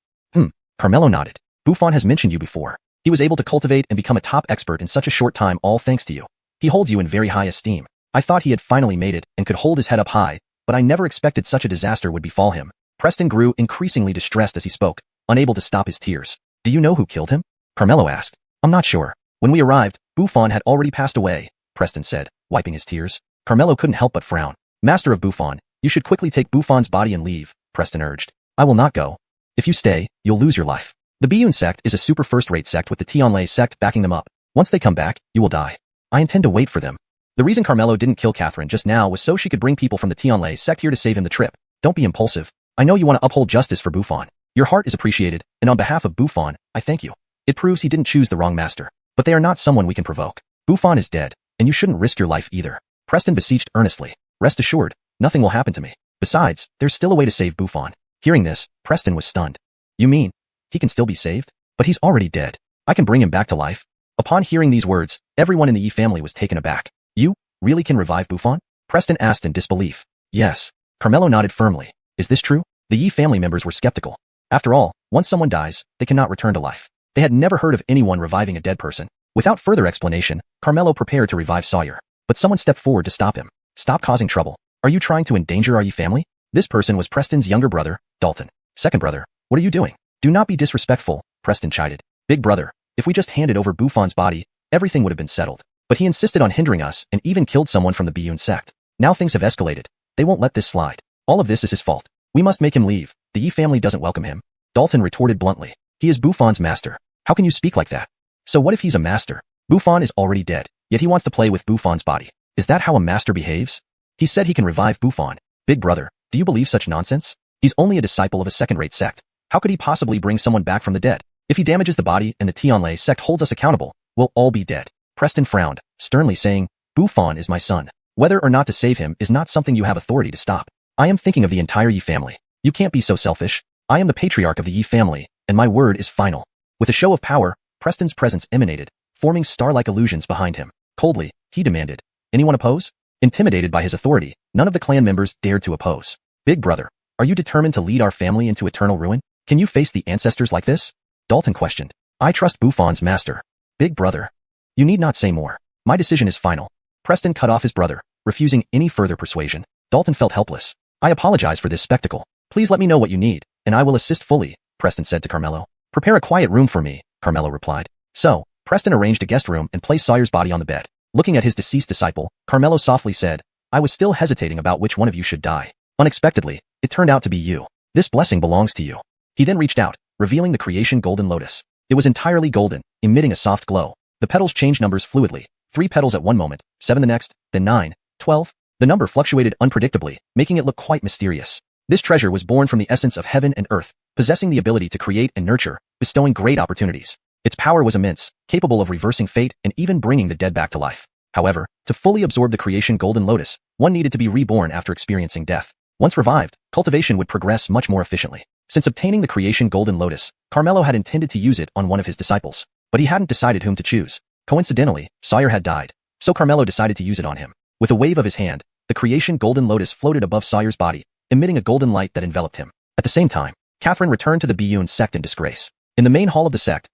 Carmelo nodded. "Buffon has mentioned you before. He was able to cultivate and become a top expert in such a short time, all thanks to you. He holds you in very high esteem. I thought he had finally made it and could hold his head up high, but I never expected such a disaster would befall him." Preston grew increasingly distressed as he spoke, unable to stop his tears. "Do you know who killed him?" Carmelo asked. "I'm not sure. When we arrived, Buffon had already passed away," Preston said, wiping his tears. Carmelo couldn't help but frown. "Master of Buffon, you should quickly take Buffon's body and leave," Preston urged. "I will not go. If you stay, you'll lose your life. The Biyun sect is a super first-rate sect with the Tianlai sect backing them up. Once they come back, you will die. I intend to wait for them." The reason Carmelo didn't kill Catherine just now was so she could bring people from the Tianlai sect here to save him the trip. "Don't be impulsive. I know you want to uphold justice for Buffon. Your heart is appreciated, and on behalf of Buffon, I thank you. It proves he didn't choose the wrong master. But they are not someone we can provoke. Buffon is dead, and you shouldn't risk your life either." Preston beseeched earnestly. "Rest assured, nothing will happen to me. Besides, there's still a way to save Buffon." Hearing this, Preston was stunned. "You mean, he can still be saved? But he's already dead. I can bring him back to life?" Upon hearing these words, everyone in the Yi family was taken aback. "You really can revive Buffon?" Preston asked in disbelief. "Yes." Carmelo nodded firmly. "Is this true?" The Yi family members were skeptical. After all, once someone dies, they cannot return to life. They had never heard of anyone reviving a dead person. Without further explanation, Carmelo prepared to revive Sawyer. But someone stepped forward to stop him. "Stop causing trouble. Are you trying to endanger our Yi family?" This person was Preston's younger brother, Dalton. "Second brother, what are you doing?" "Do not be disrespectful," Preston chided. "Big brother, if we just handed over Buffon's body, everything would have been settled. But he insisted on hindering us and even killed someone from the Biyun sect. Now things have escalated. They won't let this slide. All of this is his fault. We must make him leave. The Yi family doesn't welcome him." Dalton retorted bluntly. "He is Buffon's master. How can you speak like that?" "So what if he's a master? Buffon is already dead, yet he wants to play with Buffon's body. Is that how a master behaves? He said he can revive Buffon. Big brother, do you believe such nonsense? He's only a disciple of a second-rate sect. How could he possibly bring someone back from the dead? If he damages the body and the Tianlai sect holds us accountable, we'll all be dead." Preston frowned, sternly saying, "Buffon is my son. Whether or not to save him is not something you have authority to stop. I am thinking of the entire Yi family. You can't be so selfish. I am the patriarch of the Yi family, and my word is final." With a show of power, Preston's presence emanated, forming star-like illusions behind him. Coldly, he demanded, "Anyone oppose?" Intimidated by his authority, none of the clan members dared to oppose. "Big brother, are you determined to lead our family into eternal ruin? Can you face the ancestors like this?" Dalton questioned. "I trust Buffon's master. Big brother, you need not say more. My decision is final." Preston cut off his brother, refusing any further persuasion. Dalton felt helpless. "I apologize for this spectacle. Please let me know what you need, and I will assist fully," Preston said to Carmelo. "Prepare a quiet room for me," Carmelo replied. So, Preston arranged a guest room and placed Sawyer's body on the bed. Looking at his deceased disciple, Carmelo softly said, "I was still hesitating about which one of you should die. Unexpectedly, it turned out to be you. This blessing belongs to you." He then reached out, revealing the creation golden lotus. It was entirely golden, emitting a soft glow. The petals changed numbers fluidly, 3 petals at one moment, 7 the next, then 9, 12. The number fluctuated unpredictably, making it look quite mysterious. This treasure was born from the essence of heaven and earth, possessing the ability to create and nurture, bestowing great opportunities. Its power was immense, capable of reversing fate and even bringing the dead back to life. However, to fully absorb the creation golden lotus, one needed to be reborn after experiencing death. Once revived, cultivation would progress much more efficiently. Since obtaining the creation golden lotus, Carmelo had intended to use it on one of his disciples, but he hadn't decided whom to choose. Coincidentally, Sawyer had died, so Carmelo decided to use it on him. With a wave of his hand, the creation golden lotus floated above Sawyer's body, emitting a golden light that enveloped him. At the same time, Catherine returned to the Biyun sect in disgrace. In the main hall of the sect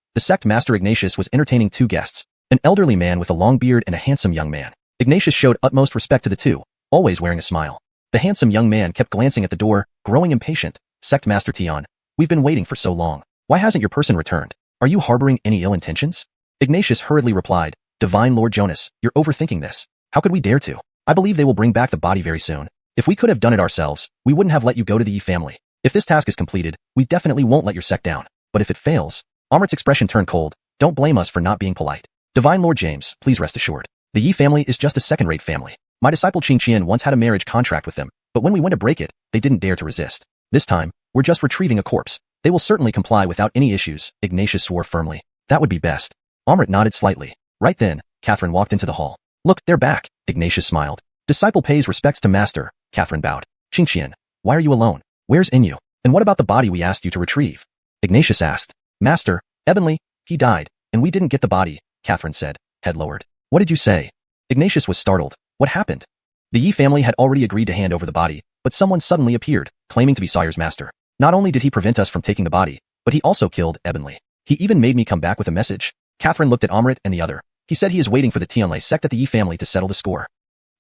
master Ignatius was entertaining 2 guests, an elderly man with a long beard and a handsome young man. Ignatius showed utmost respect to the two, always wearing a smile. The handsome young man kept glancing at the door, growing impatient. "Sect Master Tian, we've been waiting for so long. Why hasn't your person returned? Are you harboring any ill intentions?" Ignatius hurriedly replied, "Divine Lord Jonas, you're overthinking this. How could we dare to? I believe they will bring back the body very soon. If we could have done it ourselves, we wouldn't have let you go to the Yi family. If this task is completed, we definitely won't let your sect down. But if it fails..." Amrit's expression turned cold. "Don't blame us for not being polite. Divine Lord James, please rest assured. The Yi family is just a second-rate family. My disciple Xianxia once had a marriage contract with them, but when we went to break it, they didn't dare to resist. This time, we're just retrieving a corpse. They will certainly comply without any issues," Ignatius swore firmly. "That would be best." Amrit nodded slightly. Right then, Catherine walked into the hall. "Look, they're back," Ignatius smiled. "Disciple pays respects to master," Catherine bowed. "Xianxia, why are you alone? Where's Inyu? And what about the body we asked you to retrieve?" Ignatius asked. Master, Ebonly, he died, and we didn't get the body, Catherine said, head lowered. What did you say? Ignatius was startled. What happened? The Yi family had already agreed to hand over the body, but someone suddenly appeared, claiming to be Sire's master. Not only did he prevent us from taking the body, but he also killed Ebonly. He even made me come back with a message. Catherine looked at Amrit and the other. He said he is waiting for the Tianlei sect at the Yi family to settle the score.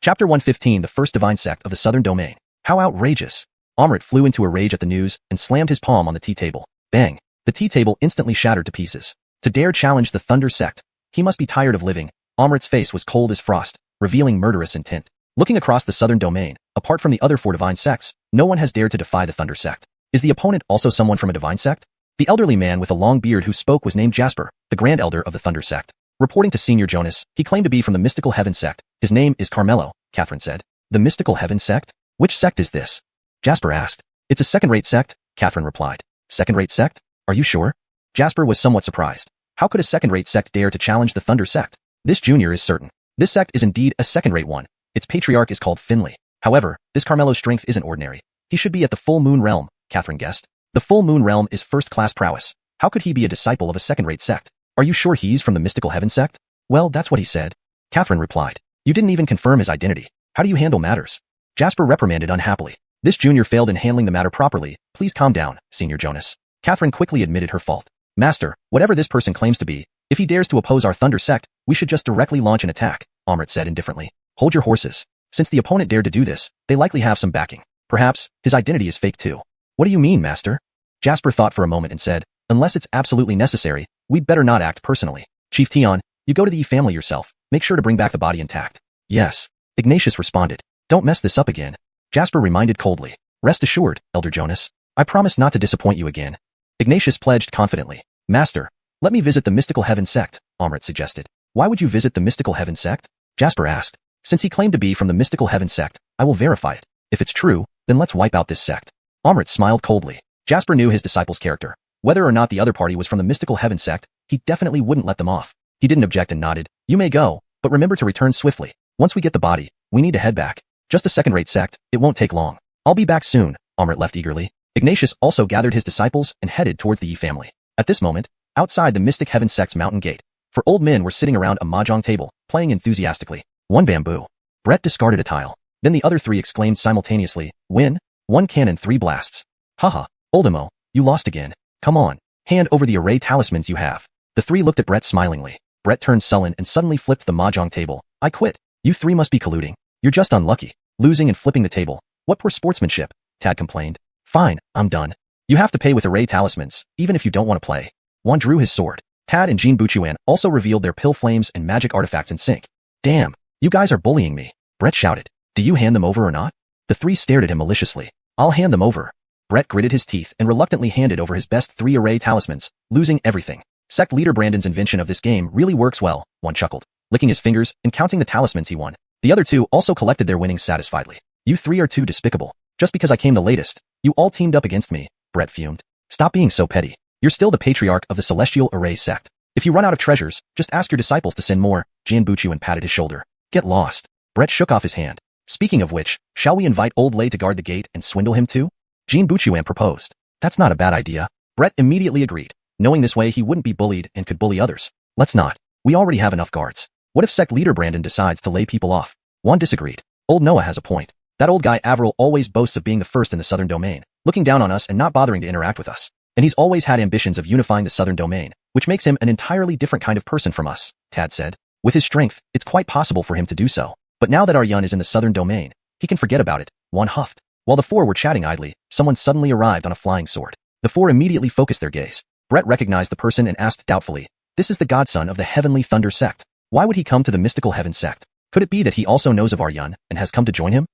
Chapter 115 The First Divine Sect of the Southern Domain. How outrageous! Amrit flew into a rage at the news and slammed his palm on the tea table. Bang! The tea table instantly shattered to pieces. To dare challenge the Thunder Sect, he must be tired of living. Amrit's face was cold as frost, revealing murderous intent. Looking across the Southern Domain, apart from the other 4 divine sects, no one has dared to defy the Thunder Sect. Is the opponent also someone from a divine sect? The elderly man with a long beard who spoke was named Jasper, the Grand Elder of the Thunder Sect. Reporting to Senior Jonas, he claimed to be from the Mystical Heaven Sect. His name is Carmelo, Catherine said. The Mystical Heaven Sect? Which sect is this? Jasper asked. It's a second-rate sect, Catherine replied. Second-rate sect? Are you sure? Jasper was somewhat surprised. How could a second-rate sect dare to challenge the Thunder Sect? This junior is certain. This sect is indeed a second-rate one. Its patriarch is called Finley. However, this Carmelo's strength isn't ordinary. He should be at the Full Moon Realm, Catherine guessed. The Full Moon Realm is first-class prowess. How could he be a disciple of a second-rate sect? Are you sure he's from the Mystical Heaven Sect? Well, that's what he said. Catherine replied. You didn't even confirm his identity. How do you handle matters? Jasper reprimanded unhappily. This junior failed in handling the matter properly. Please calm down, Senior Jonas. Catherine quickly admitted her fault. Master, whatever this person claims to be, if he dares to oppose our Thunder Sect, we should just directly launch an attack, Amrit said indifferently. Hold your horses. Since the opponent dared to do this, they likely have some backing. Perhaps, his identity is fake too. What do you mean, Master? Jasper thought for a moment and said, unless it's absolutely necessary, we'd better not act personally. Chief Tion, you go to the Yi family yourself. Make sure to bring back the body intact. Yes. Ignatius responded. Don't mess this up again. Jasper reminded coldly. Rest assured, Elder Jonas. I promise not to disappoint you again. Ignatius pledged confidently. Master, let me visit the Mystical Heaven Sect, Amrit suggested. Why would you visit the Mystical Heaven Sect? Jasper asked. Since he claimed to be from the Mystical Heaven Sect, I will verify it. If it's true, then let's wipe out this sect. Amrit smiled coldly. Jasper knew his disciple's character. Whether or not the other party was from the Mystical Heaven Sect, he definitely wouldn't let them off. He didn't object and nodded. You may go, but remember to return swiftly. Once we get the body, we need to head back. Just a second-rate sect, it won't take long. I'll be back soon, Amrit left eagerly. Ignatius also gathered his disciples and headed towards the Yi family. At this moment, outside the Mystic Heaven Sect's mountain gate, 4 old men were sitting around a mahjong table, playing enthusiastically. 1 bamboo. Brett discarded a tile. Then the other 3 exclaimed simultaneously, win, 1 cannon 3 blasts. Haha, Oldemo, you lost again. Come on, hand over the array talismans you have. The 3 looked at Brett smilingly. Brett turned sullen and suddenly flipped the mahjong table. I quit. You 3 must be colluding. You're just unlucky. Losing and flipping the table. What poor sportsmanship, Tad complained. Fine, I'm done. You have to pay with array talismans, even if you don't want to play. Juan drew his sword. Tad and Jean Buchuan also revealed their pill flames and magic artifacts in sync. Damn, you guys are bullying me, Brett shouted. Do you hand them over or not? The 3 stared at him maliciously. I'll hand them over. Brett gritted his teeth and reluctantly handed over his best 3 array talismans, losing everything. Sect leader Brandon's invention of this game really works well, one chuckled, licking his fingers and counting the talismans he won. The other 2 also collected their winnings satisfiedly. You 3 are too despicable. Just because I came the latest, you all teamed up against me, Brett fumed. Stop being so petty. You're still the patriarch of the Celestial Array sect. If you run out of treasures, just ask your disciples to send more, Jian Buchuan patted his shoulder. Get lost. Brett shook off his hand. Speaking of which, shall we invite Old Lay to guard the gate and swindle him too? Jean Buchuan proposed. That's not a bad idea. Brett immediately agreed, knowing this way he wouldn't be bullied and could bully others. Let's not. We already have enough guards. What if sect leader Brandon decides to lay people off? Juan disagreed. Old Noah has a point. That old guy Avril always boasts of being the first in the Southern Domain, looking down on us and not bothering to interact with us. And he's always had ambitions of unifying the Southern Domain, which makes him an entirely different kind of person from us, Tad said. With his strength, it's quite possible for him to do so. But now that our Yun is in the Southern Domain, he can forget about it, Juan huffed. While the 4 were chatting idly, someone suddenly arrived on a flying sword. The 4 immediately focused their gaze. Brett recognized the person and asked doubtfully, this is the godson of the Heavenly Thunder Sect. Why would he come to the Mystical Heaven Sect? Could it be that he also knows of our Yun and has come to join him?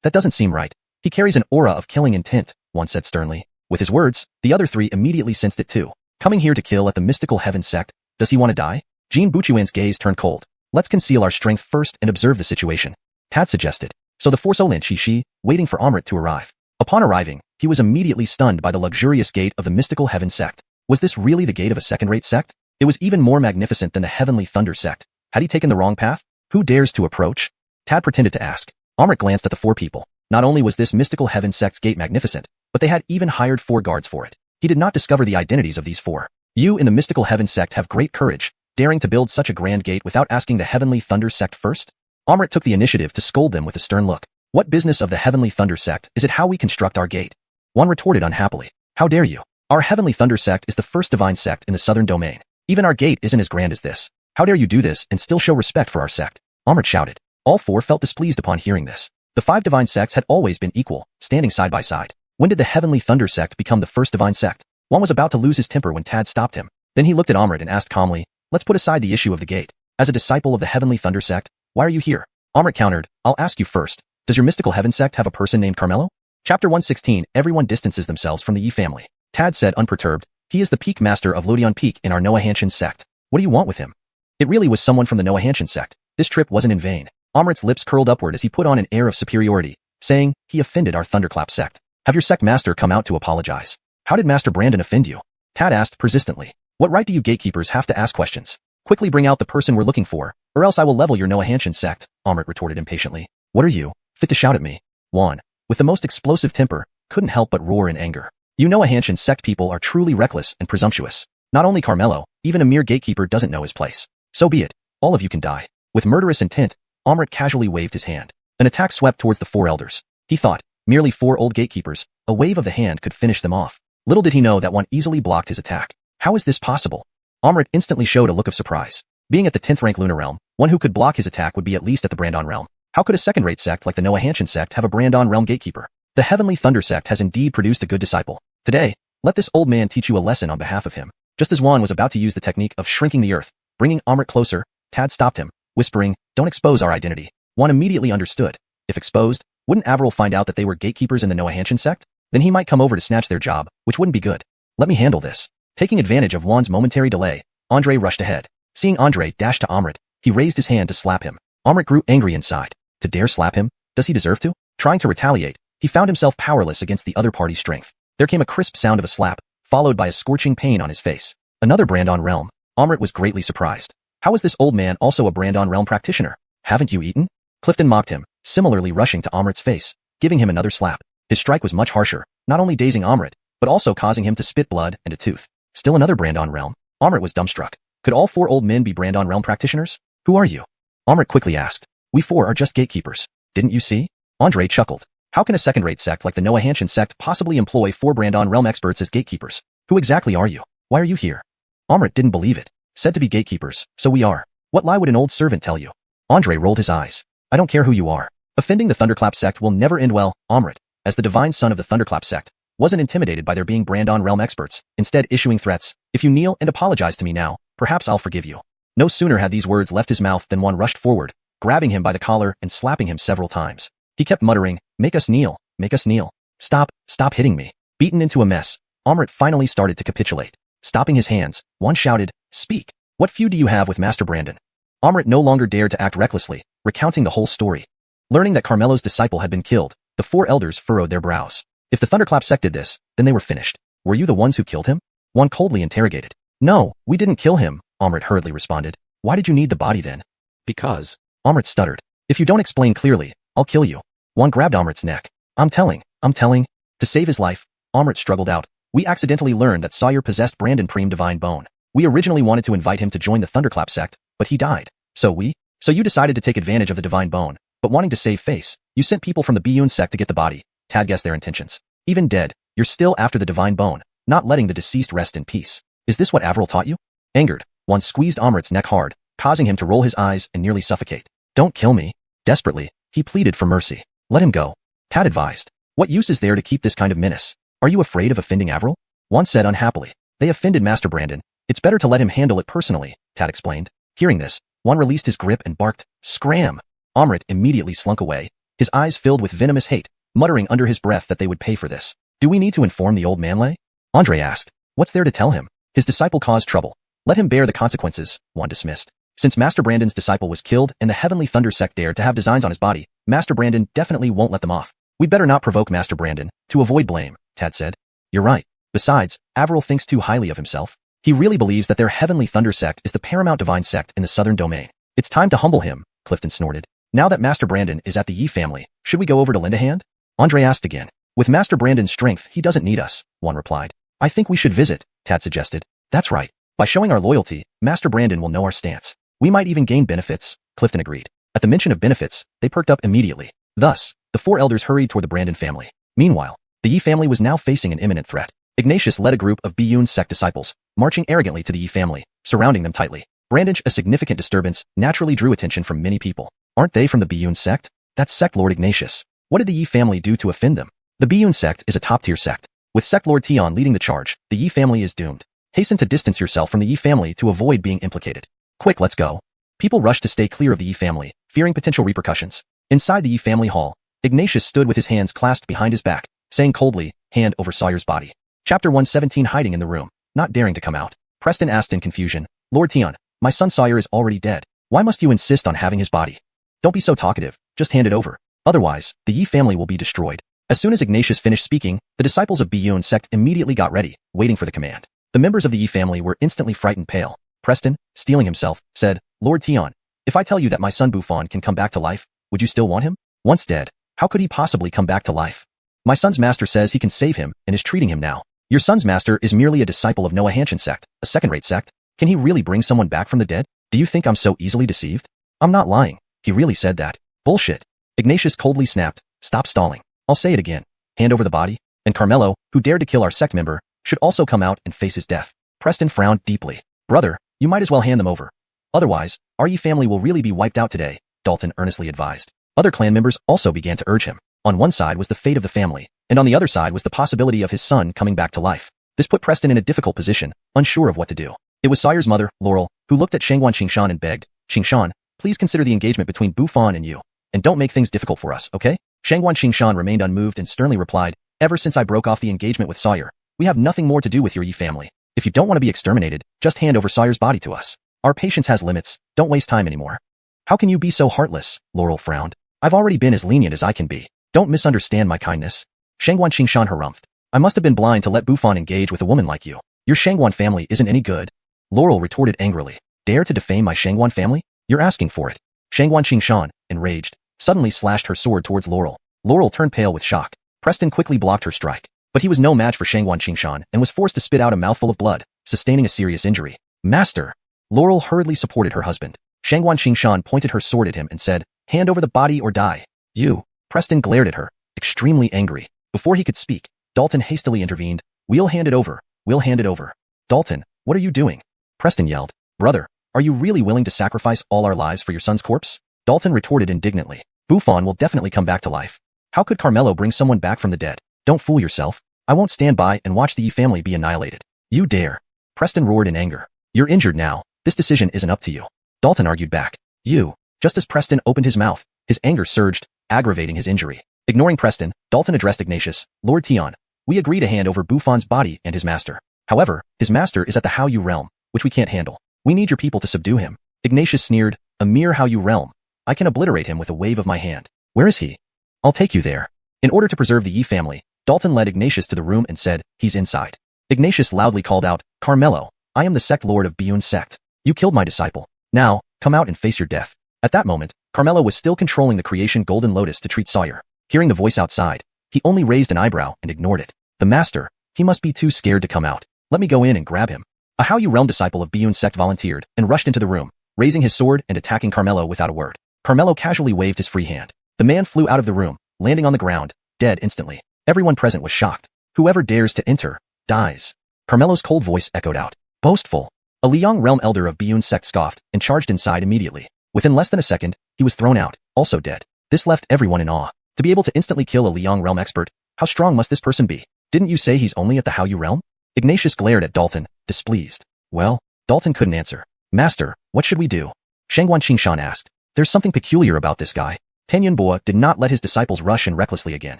That doesn't seem right. He carries an aura of killing intent, one said sternly. With his words, the other 3 immediately sensed it too. Coming here to kill at the Mystical Heaven Sect, does he want to die? Jean Buchuan's gaze turned cold. Let's conceal our strength first and observe the situation, Tad suggested. So the 4 Solin Shi, waiting for Amrit to arrive. Upon arriving, he was immediately stunned by the luxurious gate of the Mystical Heaven Sect. Was this really the gate of a second-rate sect? It was even more magnificent than the Heavenly Thunder Sect. Had he taken the wrong path? Who dares to approach? Tad pretended to ask. Amrit glanced at the 4 people. Not only was this Mystical Heaven Sect's gate magnificent, but they had even hired 4 guards for it. He did not discover the identities of these four. You in the Mystical Heaven sect have great courage, daring to build such a grand gate without asking the Heavenly Thunder sect first? Amrit took the initiative to scold them with a stern look. What business of the Heavenly Thunder sect is it how we construct our gate? One retorted unhappily. How dare you? Our Heavenly Thunder sect is the first divine sect in the southern domain. Even our gate isn't as grand as this. How dare you do this and still show respect for our sect? Amrit shouted. All four felt displeased upon hearing this. The five divine sects had always been equal, standing side by side. When did the Heavenly Thunder sect become the first divine sect? One was about to lose his temper when Tad stopped him. Then he looked at Amrit and asked calmly, let's put aside the issue of the gate. As a disciple of the Heavenly Thunder sect, why are you here? Amrit countered, I'll ask you first. Does your Mystical Heaven sect have a person named Carmelo? Chapter 116, Everyone distances themselves from the Yi family. Tad said unperturbed, he is the peak master of Lodion Peak in our Noahanshin sect. What do you want with him? It really was someone from the Noahanshin sect. This trip wasn't in vain. Amrit's lips curled upward as he put on an air of superiority, saying, he offended our Thunderclap sect. Have your sect master come out to apologize. How did Master Brandon offend you? Tad asked persistently. What right do you gatekeepers have to ask questions? Quickly bring out the person we're looking for, or else I will level your Noahanshin sect, Amrit retorted impatiently. What are you, fit to shout at me? Juan, with the most explosive temper, couldn't help but roar in anger. You Noahanshin sect people are truly reckless and presumptuous. Not only Carmelo, even a mere gatekeeper doesn't know his place. So be it, all of you can die. With murderous intent, Amrit casually waved his hand. An attack swept towards the four elders. He thought, merely four old gatekeepers, a wave of the hand could finish them off. Little did he know that one easily blocked his attack. How is this possible? Amrit instantly showed a look of surprise. Being at the 10th rank lunar realm, one who could block his attack would be at least at the Brandon realm. How could a second-rate sect like the Noahanshin sect have a Brandon realm gatekeeper? The Heavenly Thunder sect has indeed produced a good disciple. Today, let this old man teach you a lesson on behalf of him. Just as Juan was about to use the technique of shrinking the earth, bringing Amrit closer, Tad stopped him, whispering, don't expose our identity. Juan immediately understood. If exposed, wouldn't Avril find out that they were gatekeepers in the Noahanshin sect? Then he might come over to snatch their job, which wouldn't be good. Let me handle this. Taking advantage of Juan's momentary delay, Andre rushed ahead. Seeing Andre dash to Amrit, he raised his hand to slap him. Amrit grew angry inside. To dare slap him? Does he deserve to? Trying to retaliate, he found himself powerless against the other party's strength. There came a crisp sound of a slap, followed by a scorching pain on his face. Another Brandon realm. Amrit was greatly surprised. How is this old man also a Brandon realm practitioner? Haven't you eaten? Clifton mocked him, similarly rushing to Amrit's face, giving him another slap. His strike was much harsher, not only dazing Amrit, but also causing him to spit blood and a tooth. Still another Brandon realm. Amrit was dumbstruck. Could all four old men be Brandon realm practitioners? Who are you? Amrit quickly asked. We four are just gatekeepers. Didn't you see? Andre chuckled. How can a second-rate sect like the Noahanshin sect possibly employ four Brandon realm experts as gatekeepers? Who exactly are you? Why are you here? Amrit didn't believe it. Said to be gatekeepers, so we are. What lie would an old servant tell you? Andre rolled his eyes. I don't care who you are. Offending the Thunderclap sect will never end well. Amrit, as the divine son of the Thunderclap sect, wasn't intimidated by their being Brandon realm experts, instead issuing threats. If you kneel and apologize to me now, perhaps I'll forgive you. No sooner had these words left his mouth than one rushed forward, grabbing him by the collar and slapping him several times. He kept muttering, make us kneel, make us kneel. Stop hitting me. Beaten into a mess, Amrit finally started to capitulate. Stopping his hands, one shouted, speak. What feud do you have with Master Brandon? Amrit no longer dared to act recklessly, recounting the whole story. Learning that Carmelo's disciple had been killed, the four elders furrowed their brows. If the Thunderclap sect did this, then they were finished. Were you the ones who killed him? One coldly interrogated. No, we didn't kill him, Amrit hurriedly responded. Why did you need the body then? Because. Amrit stuttered. If you don't explain clearly, I'll kill you. One grabbed Amrit's neck. I'm telling. To save his life, Amrit struggled out. We accidentally learned that Sawyer possessed Brandon Preem Divine Bone. We originally wanted to invite him to join the Thunderclap sect, but he died. So you decided to take advantage of the Divine Bone, but wanting to save face, you sent people from the Biyun sect to get the body. Tad guessed their intentions. Even dead, you're still after the Divine Bone, not letting the deceased rest in peace. Is this what Avril taught you? Angered, one squeezed Amrit's neck hard, causing him to roll his eyes and nearly suffocate. Don't kill me. Desperately, he pleaded for mercy. Let him go. Tad advised. What use is there to keep this kind of menace? Are you afraid of offending Avril? One said unhappily. They offended Master Brandon. It's better to let him handle it personally, Tad explained. Hearing this, one released his grip and barked, scram. Amrit immediately slunk away, his eyes filled with venomous hate, muttering under his breath that they would pay for this. Do we need to inform the old manlay? Andre asked. What's there to tell him? His disciple caused trouble. Let him bear the consequences, one dismissed. Since Master Brandon's disciple was killed and the Heavenly Thunder sect dared to have designs on his body, Master Brandon definitely won't let them off. We better not provoke Master Brandon, to avoid blame, Tad said. You're right. Besides, Avril thinks too highly of himself. He really believes that their Heavenly Thunder sect is the paramount divine sect in the southern domain. It's time to humble him, Clifton snorted. Now that Master Brandon is at the Yi family, should we go over to lend a hand? Andre asked again. With Master Brandon's strength, he doesn't need us, one replied. I think we should visit, Tad suggested. That's right. By showing our loyalty, Master Brandon will know our stance. We might even gain benefits, Clifton agreed. At the mention of benefits, they perked up immediately. Thus, the four elders hurried toward the Brandon family. Meanwhile, the Yi family was now facing an imminent threat. Ignatius led a group of Biyun sect disciples, marching arrogantly to the Yi family, surrounding them tightly. Brandon, a significant disturbance, naturally drew attention from many people. Aren't they from the Biyun sect? That's Sect Lord Ignatius. What did the Yi family do to offend them? The Biyun sect is a top-tier sect. With Sect Lord Tian leading the charge, the Yi family is doomed. Hasten to distance yourself from the Yi family to avoid being implicated. Quick, let's go. People rushed to stay clear of the Yi family, fearing potential repercussions. Inside the Yi family hall, Ignatius stood with his hands clasped behind his back, saying coldly, hand over Sawyer's body. Chapter 117 Hiding in the room, not daring to come out. Preston asked in confusion, Lord Tian, my son Sawyer is already dead. Why must you insist on having his body? Don't be so talkative, just hand it over. Otherwise, the Yi family will be destroyed. As soon as Ignatius finished speaking, the disciples of Biyun sect immediately got ready, waiting for the command. The members of the Yi family were instantly frightened pale. Preston, steeling himself, said, Lord Tian, if I tell you that my son Buffon can come back to life, would you still want him? Once dead, how could he possibly come back to life? My son's master says he can save him and is treating him now. Your son's master is merely a disciple of Noahanshan sect, a second-rate sect. Can he really bring someone back from the dead? Do you think I'm so easily deceived? I'm not lying. He really said that. Bullshit. Ignatius coldly snapped, stop stalling. I'll say it again. Hand over the body, and Carmelo, who dared to kill our sect member, should also come out and face his death. Preston frowned deeply. Brother, you might as well hand them over. Otherwise, our Yi family will really be wiped out today, Dalton earnestly advised. Other clan members also began to urge him. On one side was the fate of the family, and on the other side was the possibility of his son coming back to life. This put Preston in a difficult position, unsure of what to do. It was Sawyer's mother, Laurel, who looked at Shangguan Xingshan and begged, Xingshan, please consider the engagement between Buffon and you, and don't make things difficult for us, okay? Shangguan Xingshan remained unmoved and sternly replied, ever since I broke off the engagement with Sawyer, we have nothing more to do with your Yi family. If you don't want to be exterminated, just hand over Sawyer's body to us. Our patience has limits, don't waste time anymore. How can you be so heartless? Laurel frowned. I've already been as lenient as I can be. Don't misunderstand my kindness. Shangguan Xingshan harumphed. I must have been blind to let Buffon engage with a woman like you. Your Shangguan family isn't any good. Laurel retorted angrily. Dare to defame my Shangguan family? You're asking for it. Shangguan Xingshan, enraged, suddenly slashed her sword towards Laurel. Laurel turned pale with shock. Preston quickly blocked her strike. But he was no match for Shangguan Xingshan and was forced to spit out a mouthful of blood, sustaining a serious injury. Master! Laurel hurriedly supported her husband. Shangguan Xingshan pointed her sword at him and said, hand over the body or die. You! Preston glared at her, extremely angry. Before he could speak, Dalton hastily intervened. We'll hand it over. We'll hand it over. Dalton, what are you doing? Preston yelled. Brother, are you really willing to sacrifice all our lives for your son's corpse? Dalton retorted indignantly. Buffon will definitely come back to life. How could Carmelo bring someone back from the dead? Don't fool yourself. I won't stand by and watch the Yi family be annihilated. You dare. Preston roared in anger. You're injured now. This decision isn't up to you. Dalton argued back. You. Just as Preston opened his mouth, his anger surged, aggravating his injury. Ignoring Preston, Dalton addressed Ignatius. Lord Tian, we agree to hand over Buffon's body and his master. However, his master is at the Haoyu realm, which we can't handle. We need your people to subdue him. Ignatius sneered. A mere Haoyu realm. I can obliterate him with a wave of my hand. Where is he? I'll take you there. In order to preserve the Yi family, Dalton led Ignatius to the room and said, he's inside. Ignatius loudly called out, Carmelo, I am the sect lord of Biyun sect. You killed my disciple. Now, come out and face your death. At that moment, Carmelo was still controlling the creation Golden Lotus to treat Sawyer. Hearing the voice outside, he only raised an eyebrow and ignored it. The master, he must be too scared to come out. Let me go in and grab him. A Haoyu realm disciple of Biyun sect volunteered and rushed into the room, raising his sword and attacking Carmelo without a word. Carmelo casually waved his free hand. The man flew out of the room, landing on the ground, dead instantly. Everyone present was shocked. Whoever dares to enter, dies. Carmelo's cold voice echoed out. Boastful. A Liang realm elder of Biyun sect scoffed and charged inside immediately. Within less than a second, he was thrown out, also dead. This left everyone in awe. To be able to instantly kill a Liang realm expert, how strong must this person be? Didn't you say he's only at the Haoyu realm? Ignatius glared at Dalton, displeased. Well, Dalton couldn't answer. Master, what should we do? Shangguan Xingshan asked. There's something peculiar about this guy. Tenyan Boa did not let his disciples rush in recklessly again.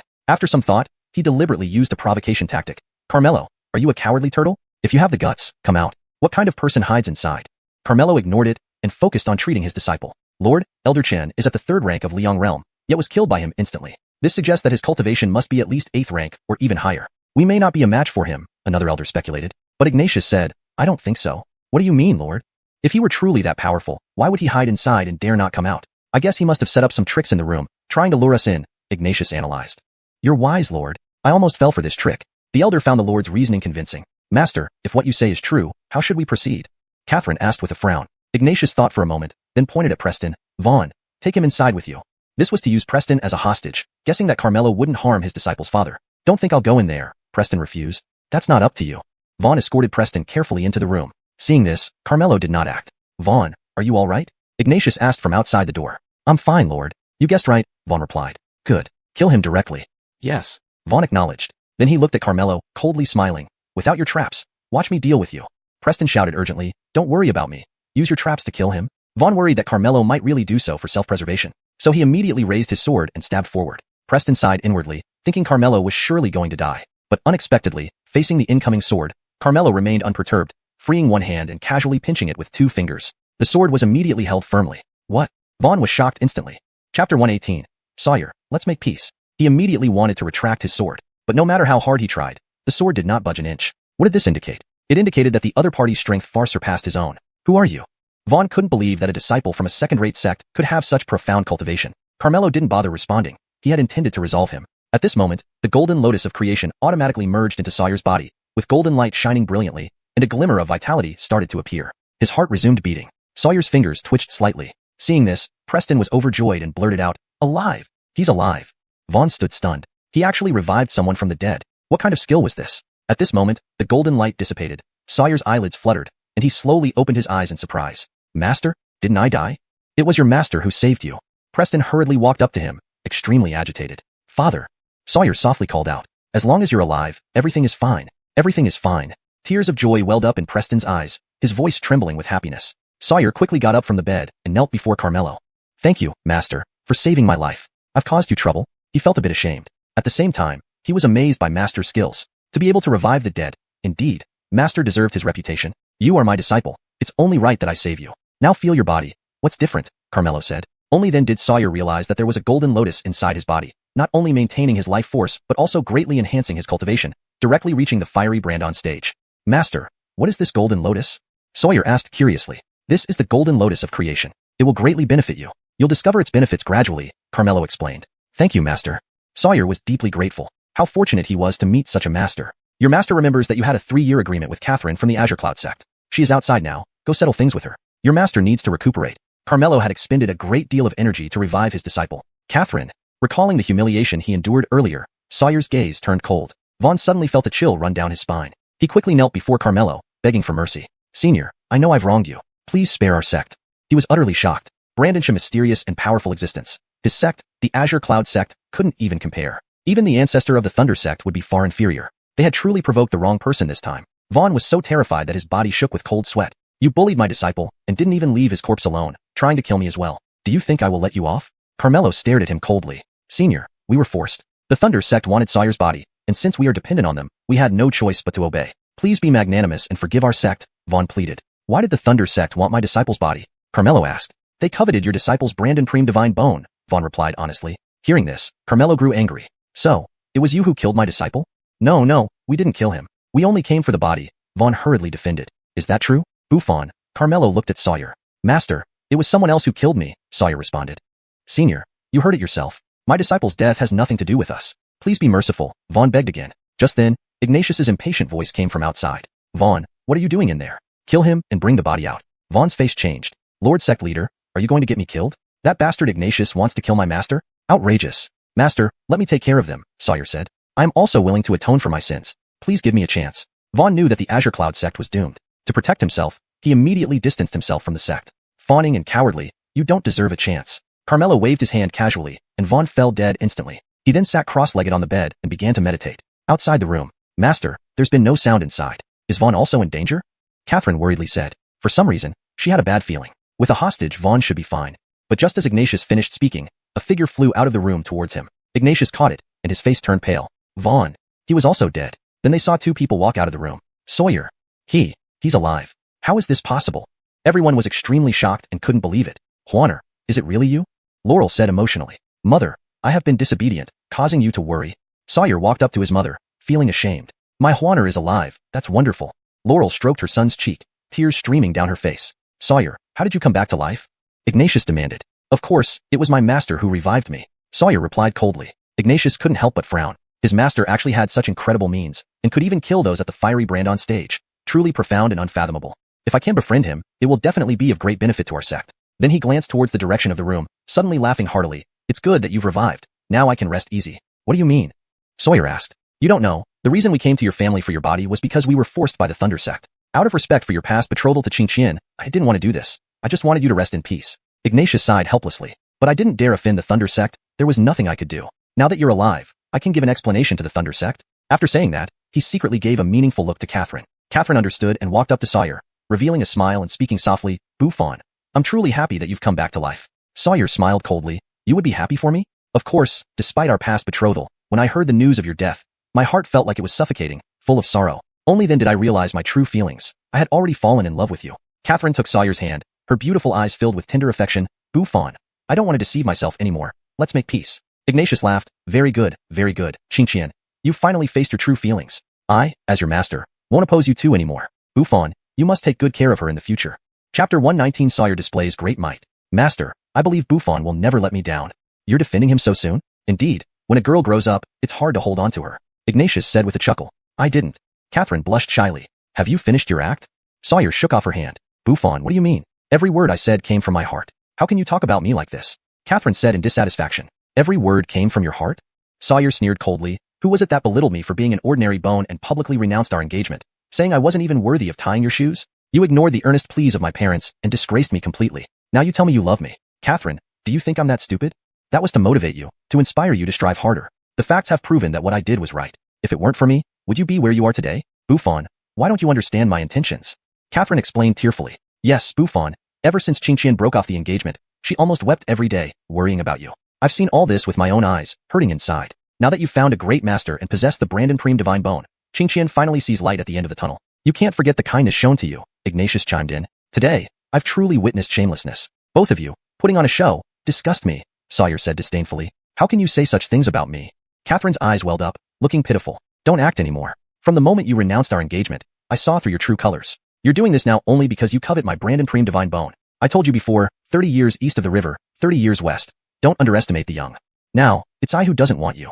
After some thought, he deliberately used a provocation tactic. Carmelo, are you a cowardly turtle? If you have the guts, come out. What kind of person hides inside? Carmelo ignored it and focused on treating his disciple. Lord, Elder Chen is at the 3rd rank of Liang realm, yet was killed by him instantly. This suggests that his cultivation must be at least 8th rank or even higher. We may not be a match for him, another elder speculated. But Ignatius said, I don't think so. What do you mean, Lord? If he were truly that powerful, why would he hide inside and dare not come out? I guess he must have set up some tricks in the room, trying to lure us in, Ignatius analyzed. You're wise, Lord. I almost fell for this trick. The elder found the Lord's reasoning convincing. Master, if what you say is true, how should we proceed? Catherine asked with a frown. Ignatius thought for a moment, then pointed at Preston. Vaughn, take him inside with you. This was to use Preston as a hostage, guessing that Carmelo wouldn't harm his disciple's father. Don't think I'll go in there, Preston refused. That's not up to you. Vaughn escorted Preston carefully into the room. Seeing this, Carmelo did not act. Vaughn, are you all right? Ignatius asked from outside the door. I'm fine, Lord. You guessed right, Vaughn replied. Good. Kill him directly. Yes. Vaughn acknowledged. Then he looked at Carmelo, coldly smiling. Without your traps. Watch me deal with you. Preston shouted urgently. Don't worry about me. Use your traps to kill him. Vaughn worried that Carmelo might really do so for self-preservation. So he immediately raised his sword and stabbed forward. Preston sighed inwardly, thinking Carmelo was surely going to die. But unexpectedly, facing the incoming sword, Carmelo remained unperturbed, freeing one hand and casually pinching it with 2 fingers. The sword was immediately held firmly. What? Vaughn was shocked instantly. Chapter 118. Sawyer, let's make peace. He immediately wanted to retract his sword, but no matter how hard he tried, the sword did not budge an inch. What did this indicate? It indicated that the other party's strength far surpassed his own. Who are you? Vaughn couldn't believe that a disciple from a second-rate sect could have such profound cultivation. Carmelo didn't bother responding. He had intended to resolve him. At this moment, the golden lotus of creation automatically merged into Sawyer's body, with golden light shining brilliantly, and a glimmer of vitality started to appear. His heart resumed beating. Sawyer's fingers twitched slightly. Seeing this, Preston was overjoyed and blurted out, alive! He's alive! Vaughn stood stunned. He actually revived someone from the dead. What kind of skill was this? At this moment, the golden light dissipated. Sawyer's eyelids fluttered, and he slowly opened his eyes in surprise. Master, didn't I die? It was your master who saved you. Preston hurriedly walked up to him, extremely agitated. Father. Sawyer softly called out. As long as you're alive, everything is fine. Everything is fine. Tears of joy welled up in Preston's eyes, his voice trembling with happiness. Sawyer quickly got up from the bed and knelt before Carmelo. Thank you, master, for saving my life. I've caused you trouble. He felt a bit ashamed. At the same time, he was amazed by Master's skills. To be able to revive the dead, indeed, Master deserved his reputation. You are my disciple. It's only right that I save you. Now feel your body. What's different? Carmelo said. Only then did Sawyer realize that there was a golden lotus inside his body, not only maintaining his life force but also greatly enhancing his cultivation, directly reaching the fiery brand on stage. Master, what is this golden lotus? Sawyer asked curiously. This is the golden lotus of creation. It will greatly benefit you. You'll discover its benefits gradually, Carmelo explained. Thank you, Master. Sawyer was deeply grateful. How fortunate he was to meet such a master. Your master remembers that you had a 3-year agreement with Catherine from the Azure Cloud sect. She is outside now. Go settle things with her. Your master needs to recuperate. Carmelo had expended a great deal of energy to revive his disciple. Catherine. Recalling the humiliation he endured earlier, Sawyer's gaze turned cold. Vaughn suddenly felt a chill run down his spine. He quickly knelt before Carmelo, begging for mercy. Senior, I know I've wronged you. Please spare our sect. He was utterly shocked. Brandish's mysterious and powerful existence. His sect, the Azure Cloud sect, couldn't even compare. Even the ancestor of the Thunder sect would be far inferior. They had truly provoked the wrong person this time. Vaughn was so terrified that his body shook with cold sweat. You bullied my disciple, and didn't even leave his corpse alone, trying to kill me as well. Do you think I will let you off? Carmelo stared at him coldly. Senior, we were forced. The Thunder sect wanted Sawyer's body, and since we are dependent on them, we had no choice but to obey. Please be magnanimous and forgive our sect, Vaughn pleaded. Why did the Thunder sect want my disciple's body? Carmelo asked. They coveted your disciple's Brandon Prime divine bone, Vaughn replied honestly. Hearing this, Carmelo grew angry. So, it was you who killed my disciple? No, we didn't kill him. We only came for the body, Vaughn hurriedly defended. Is that true? Buffon. Carmelo looked at Sawyer. Master, it was someone else who killed me, Sawyer responded. Senior, you heard it yourself. My disciple's death has nothing to do with us. Please be merciful, Vaughn begged again. Just then, Ignatius's impatient voice came from outside. Vaughn, what are you doing in there? Kill him and bring the body out. Vaughn's face changed. Lord Sect Leader, are you going to get me killed? That bastard Ignatius wants to kill my master? Outrageous. Master, let me take care of them, Sawyer said. I am also willing to atone for my sins. Please give me a chance. Vaughn knew that the Azure Cloud sect was doomed. To protect himself, he immediately distanced himself from the sect. Fawning and cowardly, you don't deserve a chance. Carmelo waved his hand casually, and Vaughn fell dead instantly. He then sat cross-legged on the bed and began to meditate. Outside the room, Master, there's been no sound inside. Is Vaughn also in danger? Catherine worriedly said. For some reason, she had a bad feeling. With a hostage, Vaughn should be fine. But just as Ignatius finished speaking, a figure flew out of the room towards him. Ignatius caught it, and his face turned pale. Vaughn. He was also dead. Then they saw 2 people walk out of the room. Sawyer. He's alive. How is this possible? Everyone was extremely shocked and couldn't believe it. Juaner, is it really you? Laurel said emotionally. Mother, I have been disobedient, causing you to worry. Sawyer walked up to his mother, feeling ashamed. My Juaner is alive, that's wonderful. Laurel stroked her son's cheek, tears streaming down her face. Sawyer, how did you come back to life? Ignatius demanded. Of course, it was my master who revived me. Sawyer replied coldly. Ignatius couldn't help but frown. His master actually had such incredible means, and could even kill those at the fiery brand on stage. Truly profound and unfathomable. If I can befriend him, it will definitely be of great benefit to our sect. Then he glanced towards the direction of the room, suddenly laughing heartily. It's good that you've revived. Now I can rest easy. What do you mean? Sawyer asked. You don't know. The reason we came to your family for your body was because we were forced by the Thunder sect. Out of respect for your past betrothal to Xianxia, I didn't want to do this. I just wanted you to rest in peace. Ignatius sighed helplessly. But I didn't dare offend the Thunder sect. There was nothing I could do. Now that you're alive, I can give an explanation to the Thunder sect. After saying that, he secretly gave a meaningful look to Catherine. Catherine understood and walked up to Sawyer, revealing a smile and speaking softly, Buffon. I'm truly happy that you've come back to life. Sawyer smiled coldly. You would be happy for me? Of course, despite our past betrothal, when I heard the news of your death, my heart felt like it was suffocating, full of sorrow. Only then did I realize my true feelings. I had already fallen in love with you. Catherine took Sawyer's hand, her beautiful eyes filled with tender affection. Buffon. I don't want to deceive myself anymore. Let's make peace. Ignatius laughed. Very good, Xianxia. You finally faced your true feelings. I, as your master, won't oppose you two anymore. Buffon, you must take good care of her in the future. Chapter 119 Sawyer displays great might. Master, I believe Buffon will never let me down. You're defending him so soon? Indeed, when a girl grows up, it's hard to hold on to her. Ignatius said with a chuckle. I didn't. Catherine blushed shyly. Have you finished your act? Sawyer shook off her hand. Buffon, what do you mean? Every word I said came from my heart. How can you talk about me like this? Catherine said in dissatisfaction. Every word came from your heart? Sawyer sneered coldly. Who was it that belittled me for being an ordinary bone and publicly renounced our engagement, saying I wasn't even worthy of tying your shoes? You ignored the earnest pleas of my parents and disgraced me completely. Now you tell me you love me. Catherine, do you think I'm that stupid? That was to motivate you, to inspire you to strive harder. The facts have proven that what I did was right. If it weren't for me, would you be where you are today? Buffon, why don't you understand my intentions? Catherine explained tearfully. Yes, Buffon, ever since Xianxia broke off the engagement, she almost wept every day, worrying about you. I've seen all this with my own eyes, hurting inside. Now that you've found a great master and possess the Brandon Prime Divine Bone, Xianxia finally sees light at the end of the tunnel. You can't forget the kindness shown to you, Ignatius chimed in. Today, I've truly witnessed shamelessness. Both of you, putting on a show, disgust me, Sawyer said disdainfully. How can you say such things about me? Catherine's eyes welled up, looking pitiful. Don't act anymore. From the moment you renounced our engagement, I saw through your true colors. You're doing this now only because you covet my Brandon Prime Divine Bone. I told you before, 30 years east of the river, 30 years west. Don't underestimate the young. Now, it's I who doesn't want you.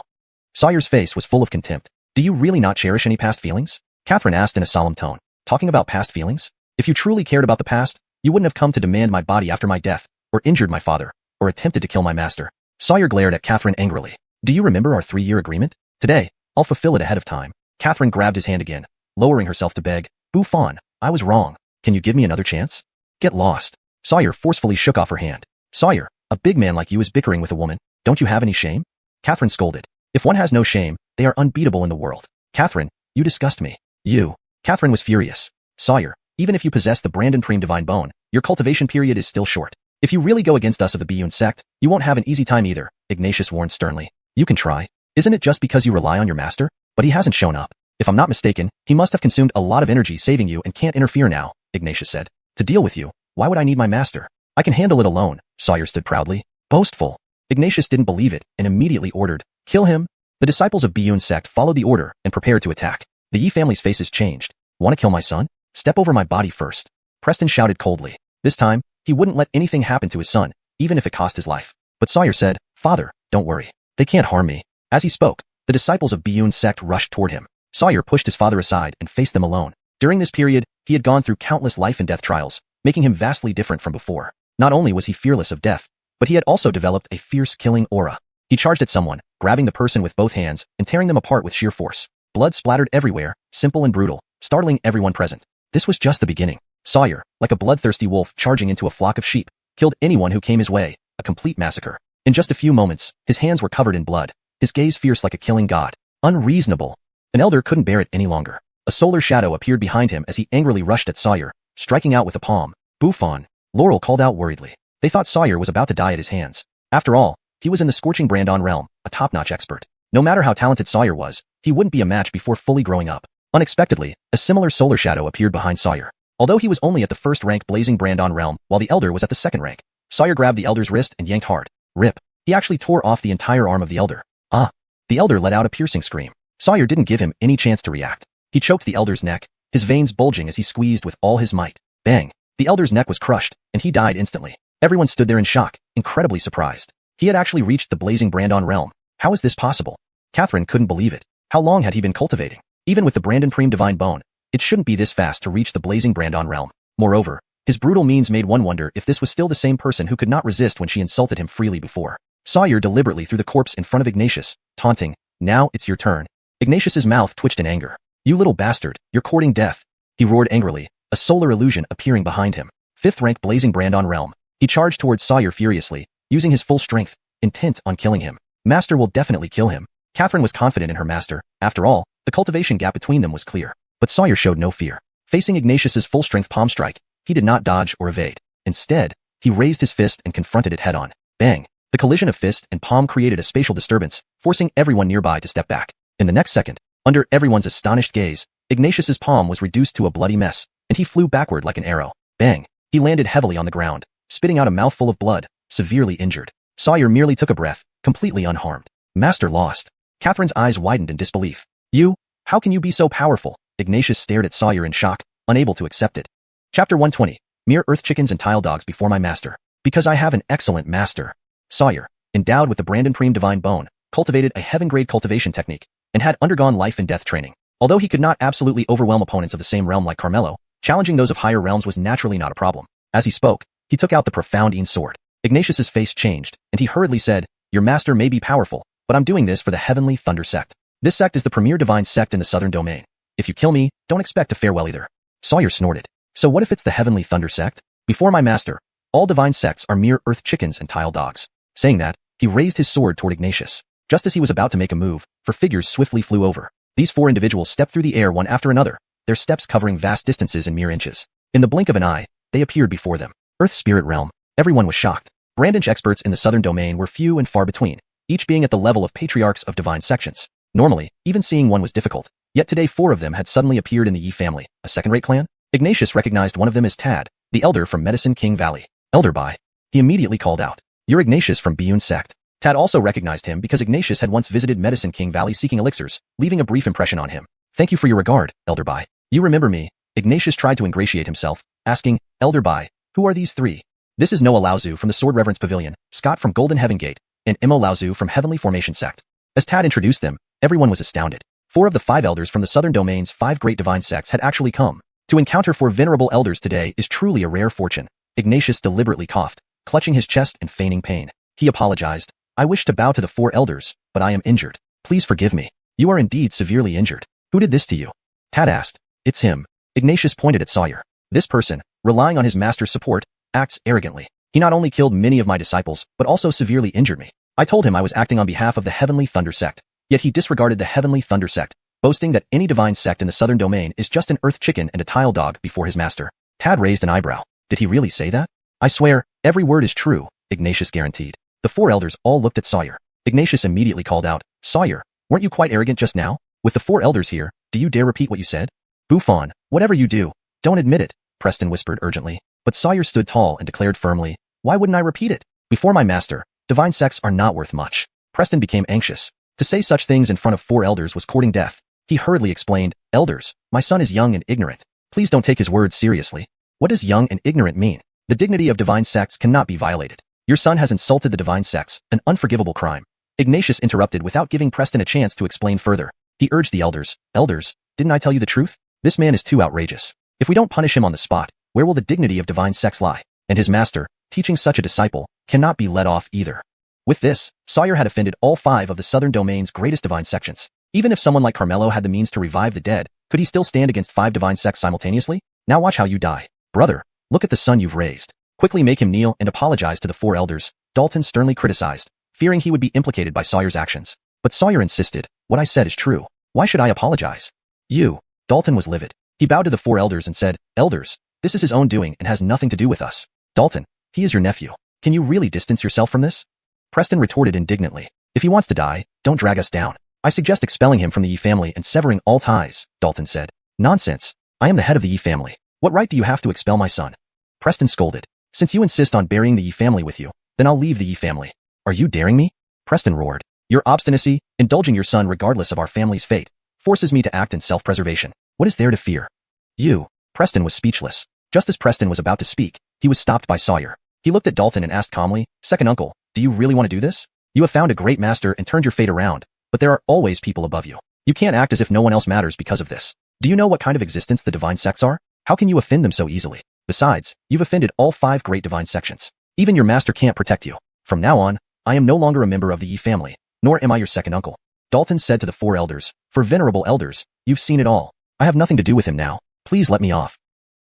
Sawyer's face was full of contempt. Do you really not cherish any past feelings? Catherine asked in a solemn tone. Talking about past feelings? If you truly cared about the past, you wouldn't have come to demand my body after my death, or injured my father, or attempted to kill my master. Sawyer glared at Catherine angrily. Do you remember our 3-year agreement? Today, I'll fulfill it ahead of time. Catherine grabbed his hand again, lowering herself to beg. Buffon, I was wrong. Can you give me another chance? Get lost. Sawyer forcefully shook off her hand. Sawyer, a big man like you is bickering with a woman. Don't you have any shame? Catherine scolded. If one has no shame, they are unbeatable in the world. Catherine, you disgust me. You. Catherine was furious. Sawyer, even if you possess the Brandon Prime Divine Bone, your cultivation period is still short. If you really go against us of the Biyun sect, you won't have an easy time either, Ignatius warned sternly. You can try. Isn't it just because you rely on your master? But he hasn't shown up. If I'm not mistaken, he must have consumed a lot of energy saving you and can't interfere now, Ignatius said. To deal with you, why would I need my master? I can handle it alone, Sawyer stood proudly. Boastful. Ignatius didn't believe it and immediately ordered, kill him. The disciples of Biyun sect followed the order and prepared to attack. The Yi family's faces changed. Want to kill my son? Step over my body first. Preston shouted coldly. This time, he wouldn't let anything happen to his son, even if it cost his life. But Sawyer said, Father, don't worry. They can't harm me. As he spoke, the disciples of Biyun sect rushed toward him. Sawyer pushed his father aside and faced them alone. During this period, he had gone through countless life and death trials, making him vastly different from before. Not only was he fearless of death, but he had also developed a fierce killing aura. He charged at someone, grabbing the person with both hands and tearing them apart with sheer force. Blood splattered everywhere, simple and brutal, startling everyone present. This was just the beginning. Sawyer, like a bloodthirsty wolf charging into a flock of sheep, killed anyone who came his way, a complete massacre. In just a few moments, his hands were covered in blood, his gaze fierce like a killing god. Unreasonable. An elder couldn't bear it any longer. A solar shadow appeared behind him as he angrily rushed at Sawyer, striking out with a palm. Buffon, Laurel called out worriedly. They thought Sawyer was about to die at his hands. After all, he was in the scorching Brandon realm, a top-notch expert. No matter how talented Sawyer was, he wouldn't be a match before fully growing up. Unexpectedly, a similar solar shadow appeared behind Sawyer. Although he was only at the first rank blazing Brandon realm, while the elder was at the second rank, Sawyer grabbed the elder's wrist and yanked hard. Rip. He actually tore off the entire arm of the elder. Ah. The elder let out a piercing scream. Sawyer didn't give him any chance to react. He choked the elder's neck, his veins bulging as he squeezed with all his might. Bang. The elder's neck was crushed, and he died instantly. Everyone stood there in shock, incredibly surprised. He had actually reached the blazing Brandon realm. How is this possible? Catherine couldn't believe it. How long had he been cultivating? Even with the Brandon Prime Divine Bone, it shouldn't be this fast to reach the blazing Brandon realm. Moreover, his brutal means made one wonder if this was still the same person who could not resist when she insulted him freely before. Sawyer deliberately threw the corpse in front of Ignatius, taunting, "Now it's your turn." Ignatius's mouth twitched in anger. "You little bastard, you're courting death," he roared angrily, a solar illusion appearing behind him. Fifth rank blazing Brandon realm. He charged towards Sawyer furiously, using his full strength, intent on killing him. Master will definitely kill him. Catherine was confident in her master. After all, the cultivation gap between them was clear. But Sawyer showed no fear. Facing Ignatius's full-strength palm strike, he did not dodge or evade. Instead, he raised his fist and confronted it head-on. Bang! The collision of fist and palm created a spatial disturbance, forcing everyone nearby to step back. In the next second, under everyone's astonished gaze, Ignatius's palm was reduced to a bloody mess, and he flew backward like an arrow. Bang! He landed heavily on the ground, spitting out a mouthful of blood, severely injured. Sawyer merely took a breath, completely unharmed. Master lost. Catherine's eyes widened in disbelief. "You? How can you be so powerful?" Ignatius stared at Sawyer in shock, unable to accept it. Chapter 120. Mere earth chickens and tile dogs before my master. Because I have an excellent master. Sawyer, endowed with the Brandon Prime Divine Bone, cultivated a heaven-grade cultivation technique, and had undergone life and death training. Although he could not absolutely overwhelm opponents of the same realm like Carmelo, challenging those of higher realms was naturally not a problem. As he spoke, he took out the profound Een sword. Ignatius's face changed, and he hurriedly said, "Your master may be powerful, but I'm doing this for the Heavenly Thunder Sect. This sect is the premier divine sect in the Southern Domain. If you kill me, don't expect to fare well either." Sawyer snorted. "So what if it's the Heavenly Thunder Sect? Before my master, all divine sects are mere earth chickens and tile dogs." Saying that, he raised his sword toward Ignatius. Just as he was about to make a move, 4 figures swiftly flew over. These 4 individuals stepped through the air one after another, their steps covering vast distances in mere inches. In the blink of an eye, they appeared before them. Earth Spirit Realm. Everyone was shocked. Brandon experts in the Southern Domain were few and far between, each being at the level of patriarchs of divine sections. Normally, even seeing one was difficult, yet today 4 of them had suddenly appeared in the Yi family, a second-rate clan. Ignatius recognized one of them as Tad, the elder from Medicine King Valley. "Elder Bai." He immediately called out, "You're Ignatius from Biyun sect." Tad also recognized him because Ignatius had once visited Medicine King Valley seeking elixirs, leaving a brief impression on him. "Thank you for your regard, Elder Bai. You remember me." Ignatius tried to ingratiate himself, asking, "Elder Bai, who are these 3? "This is Noah Laozu from the Sword Reverence Pavilion, Scott from Golden Heaven Gate, and Imo Laozu from Heavenly Formation Sect." As Tad introduced them, everyone was astounded. 4 of the 5 elders from the Southern Domain's 5 great divine sects had actually come. To encounter 4 venerable elders today is truly a rare fortune. Ignatius deliberately coughed, clutching his chest and feigning pain. He apologized. "I wish to bow to the 4 elders, but I am injured. Please forgive me." "You are indeed severely injured. Who did this to you?" Tad asked. "It's him." Ignatius pointed at Sawyer. "This person, relying on his master's support, acts arrogantly. He not only killed many of my disciples, but also severely injured me. I told him I was acting on behalf of the Heavenly Thunder Sect, yet he disregarded the Heavenly Thunder Sect, boasting that any divine sect in the Southern Domain is just an earth chicken and a tile dog before his master." Tad raised an eyebrow. "Did he really say that?" "I swear, every word is true," Ignatius guaranteed. The 4 elders all looked at Sawyer. Ignatius immediately called out, "Sawyer, weren't you quite arrogant just now? With the 4 elders here, do you dare repeat what you said?" "Buffon, whatever you do, don't admit it," Preston whispered urgently. But Sawyer stood tall and declared firmly, "Why wouldn't I repeat it? Before my master, divine sects are not worth much." Preston became anxious. To say such things in front of 4 elders was courting death. He hurriedly explained, "Elders, my son is young and ignorant. Please don't take his words seriously." "What does young and ignorant mean? The dignity of divine sects cannot be violated. Your son has insulted the divine sects, an unforgivable crime." Ignatius interrupted without giving Preston a chance to explain further. He urged the elders, "Elders, didn't I tell you the truth? This man is too outrageous. If we don't punish him on the spot, where will the dignity of divine sects lie? And his master, teaching such a disciple, cannot be let off either." With this, Sawyer had offended all 5 of the Southern Domain's greatest divine sections. Even if someone like Carmelo had the means to revive the dead, could he still stand against 5 divine sects simultaneously? "Now watch how you die. Brother, look at the son you've raised. Quickly make him kneel and apologize to the 4 elders," Dalton sternly criticized, fearing he would be implicated by Sawyer's actions. But Sawyer insisted, "What I said is true. Why should I apologize?" "You." Dalton was livid. He bowed to the 4 elders and said, "Elders, this is his own doing and has nothing to do with us." "Dalton, he is your nephew. Can you really distance yourself from this?" Preston retorted indignantly, "If he wants to die, don't drag us down. I suggest expelling him from the Yi family and severing all ties," Dalton said. "Nonsense. I am the head of the Yi family. What right do you have to expel my son?" Preston scolded. "Since you insist on burying the Yi family with you, then I'll leave the Yi family." "Are you daring me?" Preston roared. "Your obstinacy, indulging your son regardless of our family's fate, forces me to act in self-preservation. What is there to fear?" "You." Preston was speechless. Just as Preston was about to speak, he was stopped by Sawyer. He looked at Dalton and asked calmly, "Second uncle, do you really want to do this? You have found a great master and turned your fate around, but but there are always people above you. You can't act as if no one else matters because of this. Do you know what kind of existence the divine sects are? How can you offend them so easily? Besides, you've offended all 5 great divine sections. Even your master can't protect you. From now on, I am no longer a member of the Yi family, nor am I your second uncle. Dalton said to the 4 elders, for venerable elders, you've seen it all. I have nothing to do with him now. Please let me off.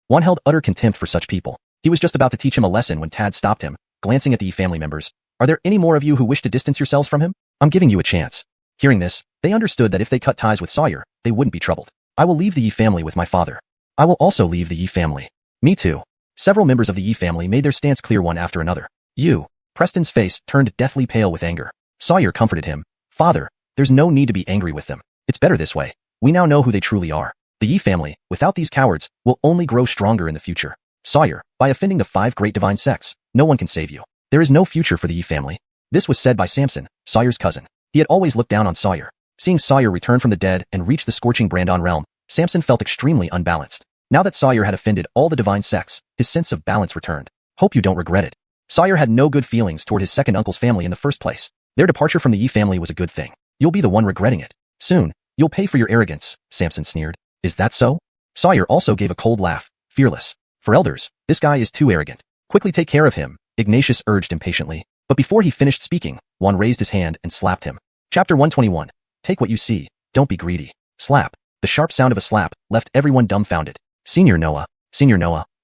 Juan held utter contempt for such people. He was just about to teach him a lesson when Tad stopped him, glancing at the Yi family members. Are there any more of you who wish to distance yourselves from him? I'm giving you a chance. Hearing this, they understood that if they cut ties with Sawyer, they wouldn't be troubled. I will leave the Yi family with my father. I will also leave the Yi family. Me too. Several members of the Yi family made their stance clear one after another. You. Preston's face turned deathly pale with anger. Sawyer comforted him. Father, there's no need to be angry with them. It's better this way. We now know who they truly are. The Yi family, without these cowards, will only grow stronger in the future. Sawyer, by offending the 5 great divine sects, no one can save you. There is no future for the Yi family. This was said by Samson, Sawyer's cousin. He had always looked down on Sawyer. Seeing Sawyer return from the dead and reach the scorching Brandon realm, Samson felt extremely unbalanced. Now that Sawyer had offended all the divine sects, his sense of balance returned. Hope you don't regret it. Sawyer had no good feelings toward his second uncle's family in the first place. Their departure from the Yi family was a good thing. You'll be the one regretting it. Soon, you'll pay for your arrogance, Samson sneered. Is that so? Sawyer also gave a cold laugh, fearless. For elders, this guy is too arrogant. Quickly take care of him, Ignatius urged impatiently. But before he finished speaking, Juan raised his hand and slapped him. Chapter 121. Take what you see, don't be greedy. Slap. The sharp sound of a slap left everyone dumbfounded. Senior Noah,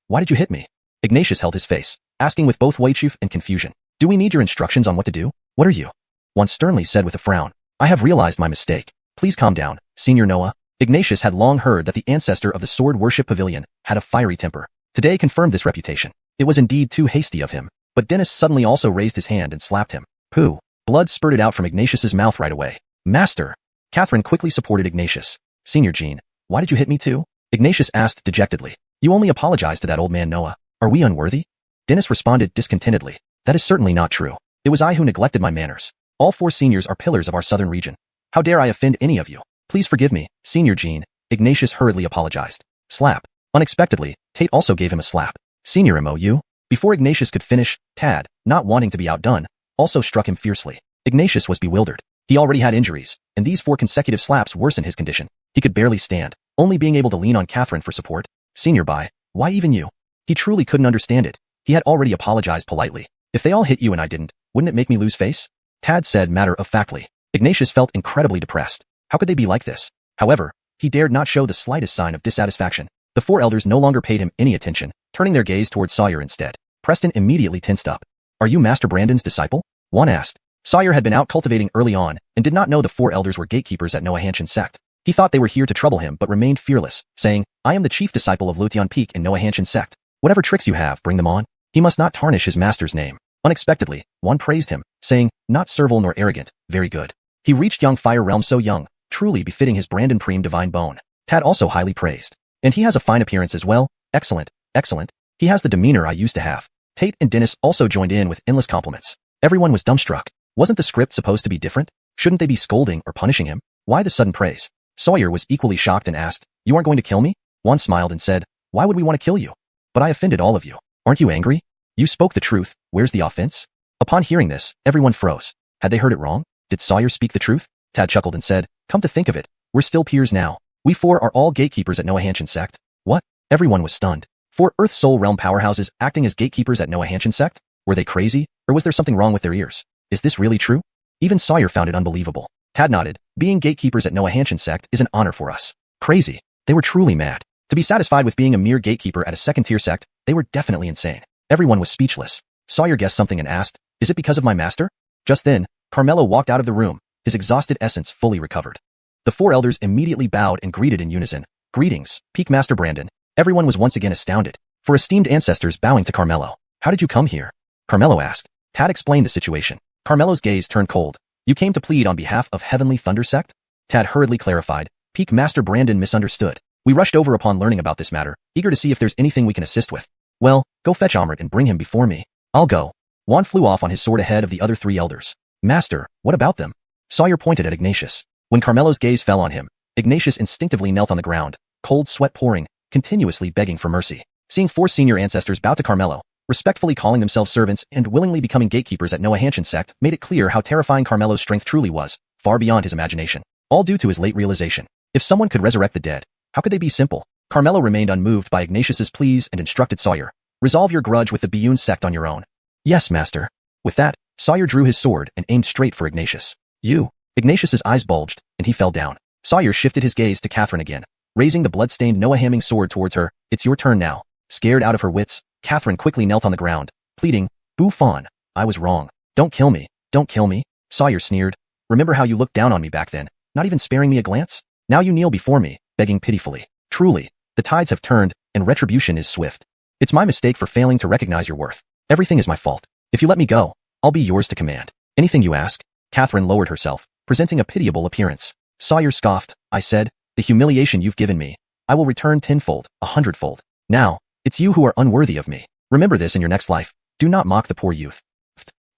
why did you hit me? Ignatius held his face, asking with both weichuff and confusion. Do we need your instructions on what to do? What are you? Juan sternly said with a frown. I have realized my mistake. Please calm down, Senior Noah. Ignatius had long heard that the ancestor of the sword worship pavilion had a fiery temper. Today confirmed this reputation. It was indeed too hasty of him. But Dennis suddenly also raised his hand and slapped him. Pooh. Blood spurted out from Ignatius's mouth right away. Master. Catherine quickly supported Ignatius. Senior Jean, why did you hit me too? Ignatius asked dejectedly. You only apologized to that old man Noah. Are we unworthy? Dennis responded discontentedly. That is certainly not true. It was I who neglected my manners. All 4 seniors are pillars of our southern region. How dare I offend any of you? Please forgive me, Senior Jean. Ignatius hurriedly apologized. Slap. Unexpectedly, Tate also gave him a slap. Senior MOU. Before Ignatius could finish, Tad, not wanting to be outdone, also struck him fiercely. Ignatius was bewildered. He already had injuries, and these 4 consecutive slaps worsened his condition. He could barely stand, only being able to lean on Catherine for support. Senior Bai, why even you? He truly couldn't understand it. He had already apologized politely. If they all hit you and I didn't, wouldn't it make me lose face? Tad said matter-of-factly. Ignatius felt incredibly depressed. How could they be like this? However, he dared not show the slightest sign of dissatisfaction. The 4 elders no longer paid him any attention, turning their gaze towards Sawyer instead. Preston immediately tensed up. Are you Master Brandon's disciple? Juan asked. Sawyer had been out cultivating early on and did not know the 4 elders were gatekeepers at Noahanshan sect. He thought they were here to trouble him but remained fearless, saying, I am the chief disciple of Lutian Peak in Noahanshan sect. Whatever tricks you have, bring them on. He must not tarnish his master's name. Unexpectedly, Juan praised him, saying, not servile nor arrogant, very good. He reached young fire realm so young, truly befitting his Brandon Preem divine bone. Tad also highly praised. And he has a fine appearance as well. Excellent, excellent. He has the demeanor I used to have. Tate and Dennis also joined in with endless compliments. Everyone was dumbstruck. Wasn't the script supposed to be different? Shouldn't they be scolding or punishing him? Why the sudden praise? Sawyer was equally shocked and asked, you aren't going to kill me? Juan smiled and said, why would we want to kill you? But I offended all of you. Aren't you angry? You spoke the truth. Where's the offense? Upon hearing this, everyone froze. Had they heard it wrong? Did Sawyer speak the truth? Tad chuckled and said, come to think of it, we're still peers now. We 4 are all gatekeepers at Noahanshan sect. What? Everyone was stunned. 4 Earth Soul Realm powerhouses acting as gatekeepers at Noahanshan sect? Were they crazy, or was there something wrong with their ears? Is this really true? Even Sawyer found it unbelievable. Tad nodded. Being gatekeepers at Noahanshan sect is an honor for us. Crazy. They were truly mad. To be satisfied with being a mere gatekeeper at a second-tier sect, they were definitely insane. Everyone was speechless. Sawyer guessed something and asked, is it because of my master? Just then, Carmelo walked out of the room, his exhausted essence fully recovered. The 4 elders immediately bowed and greeted in unison. Greetings, Peak Master Brandon. Everyone was once again astounded. For esteemed ancestors bowing to Carmelo. How did you come here? Carmelo asked. Tad explained the situation. Carmelo's gaze turned cold. You came to plead on behalf of Heavenly Thunder sect? Tad hurriedly clarified. Peak Master Brandon misunderstood. We rushed over upon learning about this matter, eager to see if there's anything we can assist with. Well, go fetch Amrit and bring him before me. I'll go. Juan flew off on his sword ahead of the other 3 elders. Master, what about them? Sawyer pointed at Ignatius. When Carmelo's gaze fell on him, Ignatius instinctively knelt on the ground, cold sweat pouring, continuously begging for mercy. Seeing 4 senior ancestors bow to Carmelo, respectfully calling themselves servants and willingly becoming gatekeepers at Noahanshan sect made it clear how terrifying Carmelo's strength truly was. far beyond his imagination. All due to his late realization. If someone could resurrect the dead, how could they be simple? Carmelo remained unmoved by Ignatius's pleas and instructed Sawyer, resolve your grudge with the Biyun sect on your own. Yes, master. With that, Sawyer drew his sword and aimed straight for Ignatius. You. Ignatius's eyes bulged, and he fell down. Sawyer shifted his gaze to Catherine again, raising the blood-stained Noah-hamming sword towards her. It's your turn now. Scared out of her wits, Catherine quickly knelt on the ground, pleading, Bu Fan, I was wrong. Don't kill me. Don't kill me. Sawyer sneered. Remember how you looked down on me back then, not even sparing me a glance? Now you kneel before me, begging pitifully. Truly, the tides have turned, and retribution is swift. It's my mistake for failing to recognize your worth. Everything is my fault. If you let me go, I'll be yours to command. Anything you ask. Catherine lowered herself, presenting a pitiable appearance. Sawyer scoffed. I said, the humiliation you've given me, I will return tenfold, 100-fold. Now, it's you who are unworthy of me. Remember this in your next life. Do not mock the poor youth.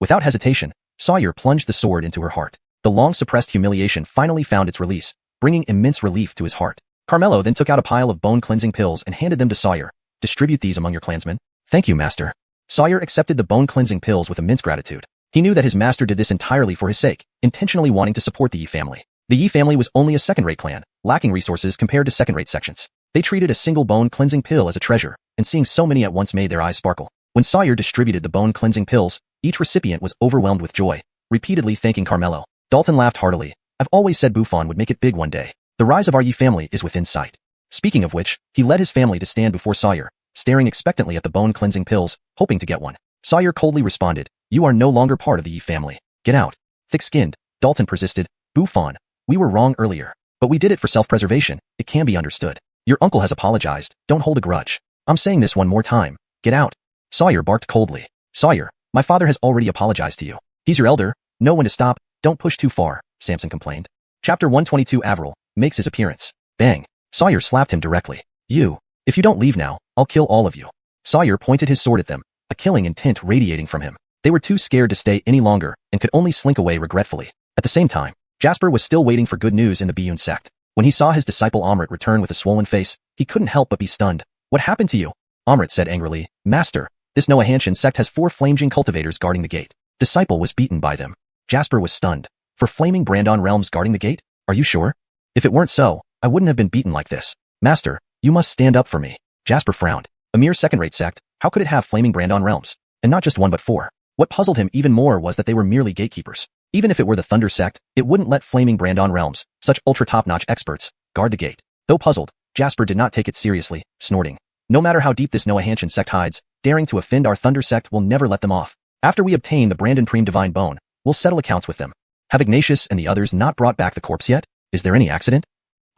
Without hesitation, Sawyer plunged the sword into her heart. The long-suppressed humiliation finally found its release, bringing immense relief to his heart. Carmelo then took out a pile of bone-cleansing pills and handed them to Sawyer. Distribute these among your clansmen. Thank you, master. Sawyer accepted the bone-cleansing pills with immense gratitude. He knew that his master did this entirely for his sake, intentionally wanting to support the Yi family. The Yi family was only a second-rate clan, lacking resources compared to second-rate sections. They treated a single bone-cleansing pill as a treasure, and seeing so many at once made their eyes sparkle. When Sawyer distributed the bone-cleansing pills, each recipient was overwhelmed with joy, repeatedly thanking Carmelo. Dalton laughed heartily. I've always said Bu Fan would make it big one day. The rise of our Yi family is within sight. Speaking of which, he led his family to stand before Sawyer, staring expectantly at the bone-cleansing pills, hoping to get one. Sawyer coldly responded, you are no longer part of the Yi family. Get out. Thick-skinned, Dalton persisted, Bu Fan, we were wrong earlier, but we did it for self-preservation. It can be understood. Your uncle has apologized. Don't hold a grudge. I'm saying this one more time. Get out. Sawyer barked coldly. Sawyer, my father has already apologized to you. He's your elder. Know when to stop. Don't push too far, Samson complained. Chapter 122 Avril makes his appearance. Bang. Sawyer slapped him directly. You. If you don't leave now, I'll kill all of you. Sawyer pointed his sword at them, a killing intent radiating from him. They were too scared to stay any longer and could only slink away regretfully. At the same time, Jasper was still waiting for good news in the Biyun sect. When he saw his disciple Amrit return with a swollen face, he couldn't help but be stunned. What happened to you? Amrit said angrily. Master, this Noahanshan sect has 4 flaming cultivators guarding the gate. Disciple was beaten by them. Jasper was stunned. For flaming Brandon realms guarding the gate? Are you sure? If it weren't so, I wouldn't have been beaten like this. Master, you must stand up for me. Jasper frowned. A mere second-rate sect, how could it have flaming Brandon realms? And not just 1 but 4. What puzzled him even more was that they were merely gatekeepers. Even if it were the Thunder sect, it wouldn't let flaming Brandon realms, such ultra-top-notch experts, guard the gate. Though puzzled, Jasper did not take it seriously, snorting. No matter how deep this Noahanshan sect hides, daring to offend our Thunder sect will never let them off. After we obtain the Brandon Prime Divine Bone, we'll settle accounts with them. Have Ignatius and the others not brought back the corpse yet? Is there any accident?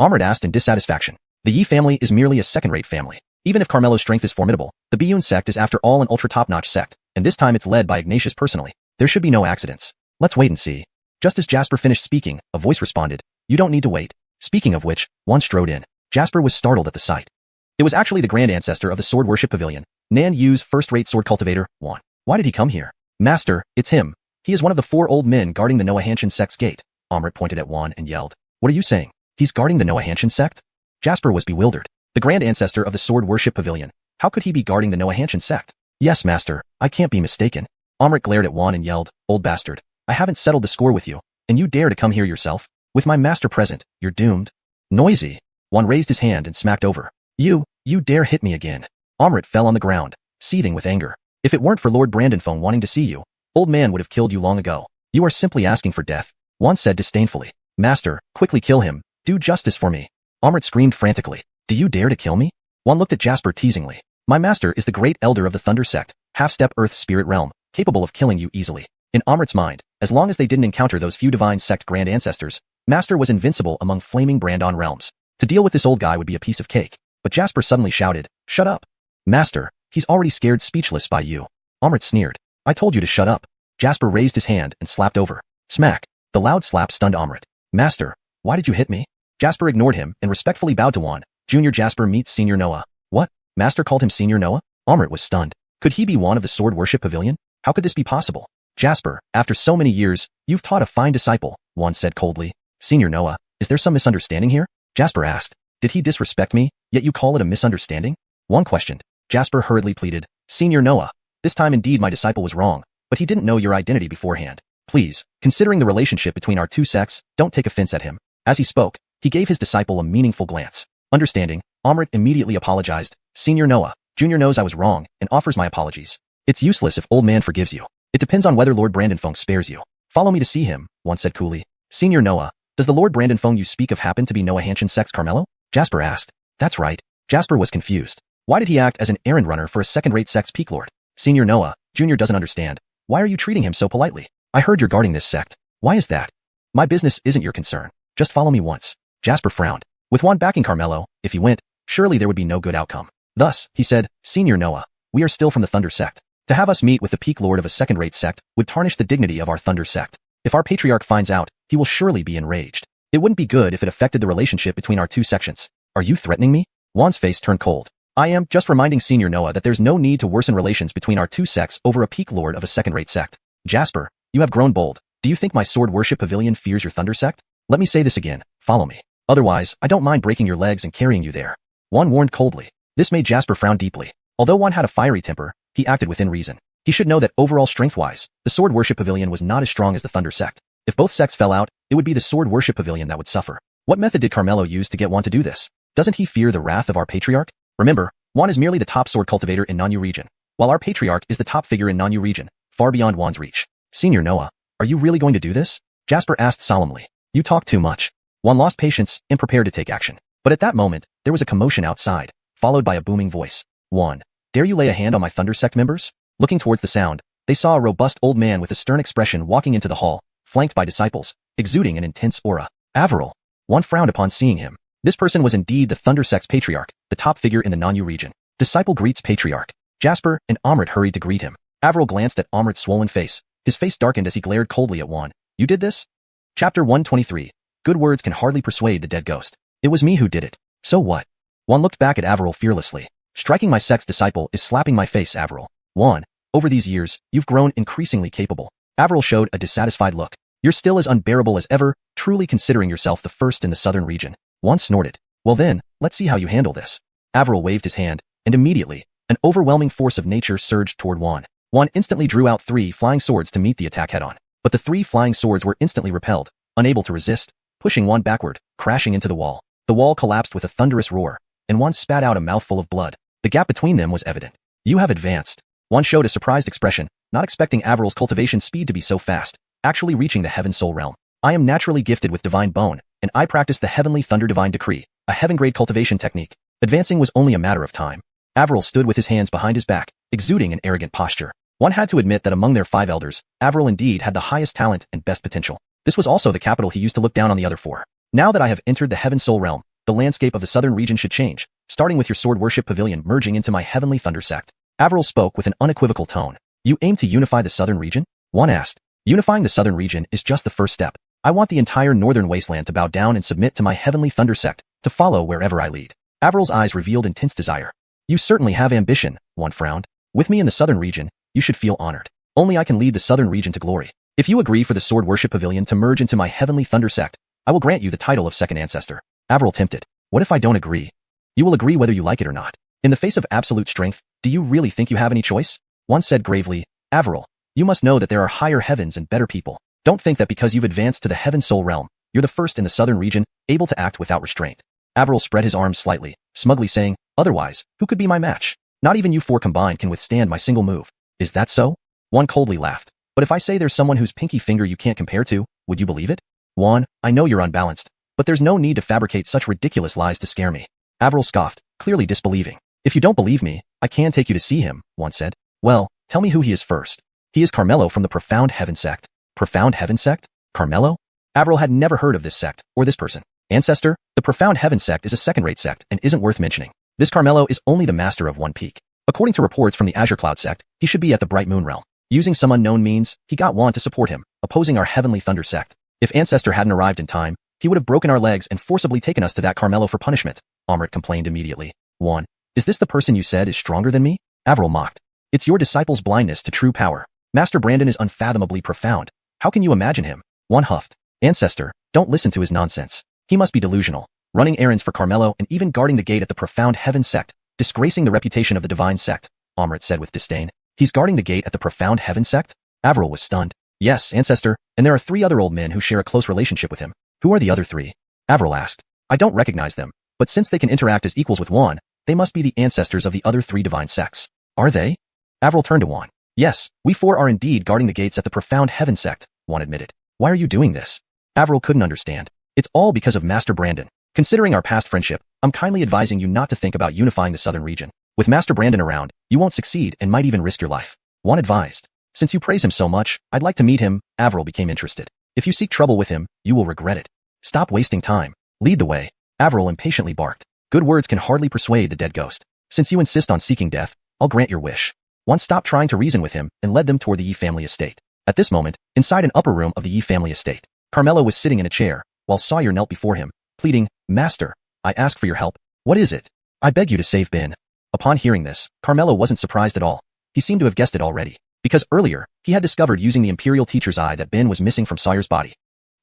Amrit asked in dissatisfaction. The Yi family is merely a second-rate family. Even if Carmelo's strength is formidable, the Biyun sect is after all an ultra-top-notch sect, and this time it's led by Ignatius personally. There should be no accidents. Let's wait and see. Just as Jasper finished speaking, a voice responded, you don't need to wait. Speaking of which, one strode in. Jasper was startled at the sight. It was actually the grand ancestor of the Sword Worship Pavilion, Nan Yu's first-rate sword cultivator, Wan. Why did he come here? Master, it's him. He is one of the 4 old men guarding the Noahanshan sect's gate. Amrit pointed at Wan and yelled. What are you saying? He's guarding the Noahanshan sect? Jasper was bewildered. The grand ancestor of the Sword Worship Pavilion. How could he be guarding the Noahanshan sect? Yes, master, I can't be mistaken. Amrit glared at Wan and yelled, old bastard. I haven't settled the score with you, and you dare to come here yourself? With my master present, you're doomed. Noisy. Wan raised his hand and smacked over. You dare hit me again. Amrit fell on the ground, seething with anger. If it weren't for Lord Brandonphone wanting to see you, old man would have killed you long ago. You are simply asking for death. Wan said disdainfully. Master, quickly kill him. Do justice for me. Amrit screamed frantically. Do you dare to kill me? Wan looked at Jasper teasingly. My master is the great elder of the Thunder sect, half-step earth spirit realm, capable of killing you easily. In Amrit's mind, as long as they didn't encounter those few divine sect grand ancestors, master was invincible among flaming Brandon realms. To deal with this old guy would be a piece of cake. But Jasper suddenly shouted, shut up. Master, he's already scared speechless by you. Amrit sneered. I told you to shut up. Jasper raised his hand and slapped over. Smack. The loud slap stunned Amrit. Master, why did you hit me? Jasper ignored him and respectfully bowed to Wan. Junior Jasper meets Senior Noah. What? Master called him Senior Noah? Amrit was stunned. Could he be Wan of the Sword Worship Pavilion? How could this be possible? Jasper, after so many years, you've taught a fine disciple, Wan said coldly. Senior Noah, is there some misunderstanding here? Jasper asked. Did he disrespect me, yet you call it a misunderstanding? Wan questioned. Jasper hurriedly pleaded. Senior Noah, this time indeed my disciple was wrong, but he didn't know your identity beforehand. Please, considering the relationship between our two sects, don't take offense at him. As he spoke, he gave his disciple a meaningful glance. Understanding, Amrit immediately apologized. Senior Noah, Junior knows I was wrong and offers my apologies. It's useless if old man forgives you. It depends on whether Lord Brandonfeng spares you. Follow me to see him, one said coolly. Senior Noah, does the Lord Brandonfeng you speak of happen to be Noah Hanshin Sect's Carmelo? Jasper asked. That's right. Jasper was confused. Why did he act as an errand runner for a second-rate sect's peak lord? Senior Noah, Junior doesn't understand. Why are you treating him so politely? I heard you're guarding this sect. Why is that? My business isn't your concern. Just follow me once. Jasper frowned. With Juan backing Carmelo, if he went, surely there would be no good outcome. Thus, he said, Senior Noah, we are still from the Thunder sect. To have us meet with the peak lord of a second-rate sect would tarnish the dignity of our Thunder sect. If our patriarch finds out, he will surely be enraged. It wouldn't be good if it affected the relationship between our two sections. Are you threatening me? Juan's face turned cold. I am just reminding Senior Noah that there's no need to worsen relations between our two sects over a peak lord of a second-rate sect. Jasper, you have grown bold. Do you think my sword worship pavilion fears your Thunder sect? Let me say this again, follow me. Otherwise, I don't mind breaking your legs and carrying you there. Juan warned coldly. This made Jasper frown deeply. Although Juan had a fiery temper, he acted within reason. He should know that overall strength-wise, the sword worship pavilion was not as strong as the Thunder sect. If both sects fell out, it would be the sword worship pavilion that would suffer. What method did Carmelo use to get Juan to do this? Doesn't he fear the wrath of our patriarch? Remember, Juan is merely the top sword cultivator in Nanyu region, while our patriarch is the top figure in Nanyu region, far beyond Juan's reach. Senior Noah, are you really going to do this? Jasper asked solemnly. You talk too much. Juan lost patience and prepared to take action. But at that moment, there was a commotion outside, followed by a booming voice. Juan, dare you lay a hand on my Thunder sect members? Looking towards the sound, they saw a robust old man with a stern expression walking into the hall, flanked by disciples, exuding an intense aura. Averil. Juan frowned upon seeing him. This person was indeed the Thunder sect's patriarch, the top figure in the Nanyu region. Disciple greets patriarch. Jasper and Amrit hurried to greet him. Averil glanced at Amrit's swollen face. His face darkened as he glared coldly at Juan. You did this? Chapter 123. Good words can hardly persuade the dead ghost. It was me who did it. So what? Juan looked back at Averil fearlessly. Striking my sect's disciple is slapping my face, Averil. Juan, over these years, you've grown increasingly capable. Averil showed a dissatisfied look. You're still as unbearable as ever, truly considering yourself the first in the southern region. Juan snorted. Well then, let's see how you handle this. Averil waved his hand, and immediately, an overwhelming force of nature surged toward Juan. Juan instantly drew out 3 flying swords to meet the attack head-on. But the 3 flying swords were instantly repelled, unable to resist, pushing Juan backward, crashing into the wall. The wall collapsed with a thunderous roar, and Juan spat out a mouthful of blood. The gap between them was evident. You have advanced. Juan showed a surprised expression, not expecting Averil's cultivation speed to be so fast, actually reaching the Heaven Soul realm. I am naturally gifted with Divine Bone, and I practice the Heavenly Thunder Divine Decree, a heaven-grade cultivation technique. Advancing was only a matter of time. Averil stood with his hands behind his back, exuding an arrogant posture. One had to admit that among their 5 elders, Averil indeed had the highest talent and best potential. This was also the capital he used to look down on the other 4. Now that I have entered the Heaven Soul realm, the landscape of the southern region should change, starting with your sword worship pavilion merging into my Heavenly Thunder sect. Averil spoke with an unequivocal tone. You aim to unify the southern region? One asked. Unifying the southern region is just the first step. I want the entire northern wasteland to bow down and submit to my Heavenly Thunder sect, to follow wherever I lead. Averil's eyes revealed intense desire. You certainly have ambition, one frowned. With me in the southern region, you should feel honored. Only I can lead the southern region to glory. If you agree for the sword worship pavilion to merge into my Heavenly Thunder sect, I will grant you the title of second ancestor. Averil tempted. What if I don't agree? You will agree whether you like it or not. In the face of absolute strength, do you really think you have any choice? One said gravely, Averil, you must know that there are higher heavens and better people. Don't think that because you've advanced to the Heaven Soul realm, you're the first in the southern region, able to act without restraint. Averil spread his arms slightly, smugly saying, otherwise, who could be my match? Not even you 4 combined can withstand my single move. Is that so? One coldly laughed. But if I say there's someone whose pinky finger you can't compare to, would you believe it? Juan, I know you're unbalanced, but there's no need to fabricate such ridiculous lies to scare me. Averil scoffed, clearly disbelieving. If you don't believe me, I can take you to see him, Juan said. Well, tell me who he is first. He is Carmelo from the Profound Heaven sect. Profound Heaven sect? Carmelo? Averil had never heard of this sect, or this person. Ancestor, the Profound Heaven sect is a second-rate sect and isn't worth mentioning. This Carmelo is only the master of one peak. According to reports from the Azure Cloud sect, he should be at the Bright Moon realm. Using some unknown means, he got Juan to support him, opposing our Heavenly Thunder sect. If Ancestor hadn't arrived in time, he would have broken our legs and forcibly taken us to that Carmelo for punishment. Amrit complained immediately. Juan, is this the person you said is stronger than me? Averil mocked. It's your disciple's blindness to true power. Master Brandon is unfathomably profound. How can you imagine him? One huffed. Ancestor, don't listen to his nonsense. He must be delusional, running errands for Carmelo and even guarding the gate at the Profound Heaven sect, disgracing the reputation of the divine sect, Amrit said with disdain. He's guarding the gate at the Profound Heaven sect? Averil was stunned. Yes, ancestor, and there are 3 other old men who share a close relationship with him. Who are the other 3? Avril asked. I don't recognize them, but since they can interact as equals with Juan, they must be the ancestors of the other 3 divine sects. Are they? Avril turned to Juan. Yes, we 4 are indeed guarding the gates at the profound heaven sect, Juan admitted. Why are you doing this? Avril couldn't understand. It's all because of Master Brandon. Considering our past friendship, I'm kindly advising you not to think about unifying the southern region. With Master Brandon around, you won't succeed and might even risk your life. Juan advised. Since you praise him so much, I'd like to meet him. Avril became interested. If you seek trouble with him, you will regret it. Stop wasting time. Lead the way. Avril impatiently barked. Good words can hardly persuade the dead ghost. Since you insist on seeking death, I'll grant your wish. Juan stopped trying to reason with him and led them toward the Yi family estate. At this moment, inside an upper room of the Yi family estate, Carmelo was sitting in a chair, while Sawyer knelt before him, pleading, Master, I ask for your help. What is it? I beg you to save Ben. Upon hearing this, Carmelo wasn't surprised at all. He seemed to have guessed it already, because earlier, he had discovered using the Imperial Teacher's Eye that Ben was missing from Sawyer's body.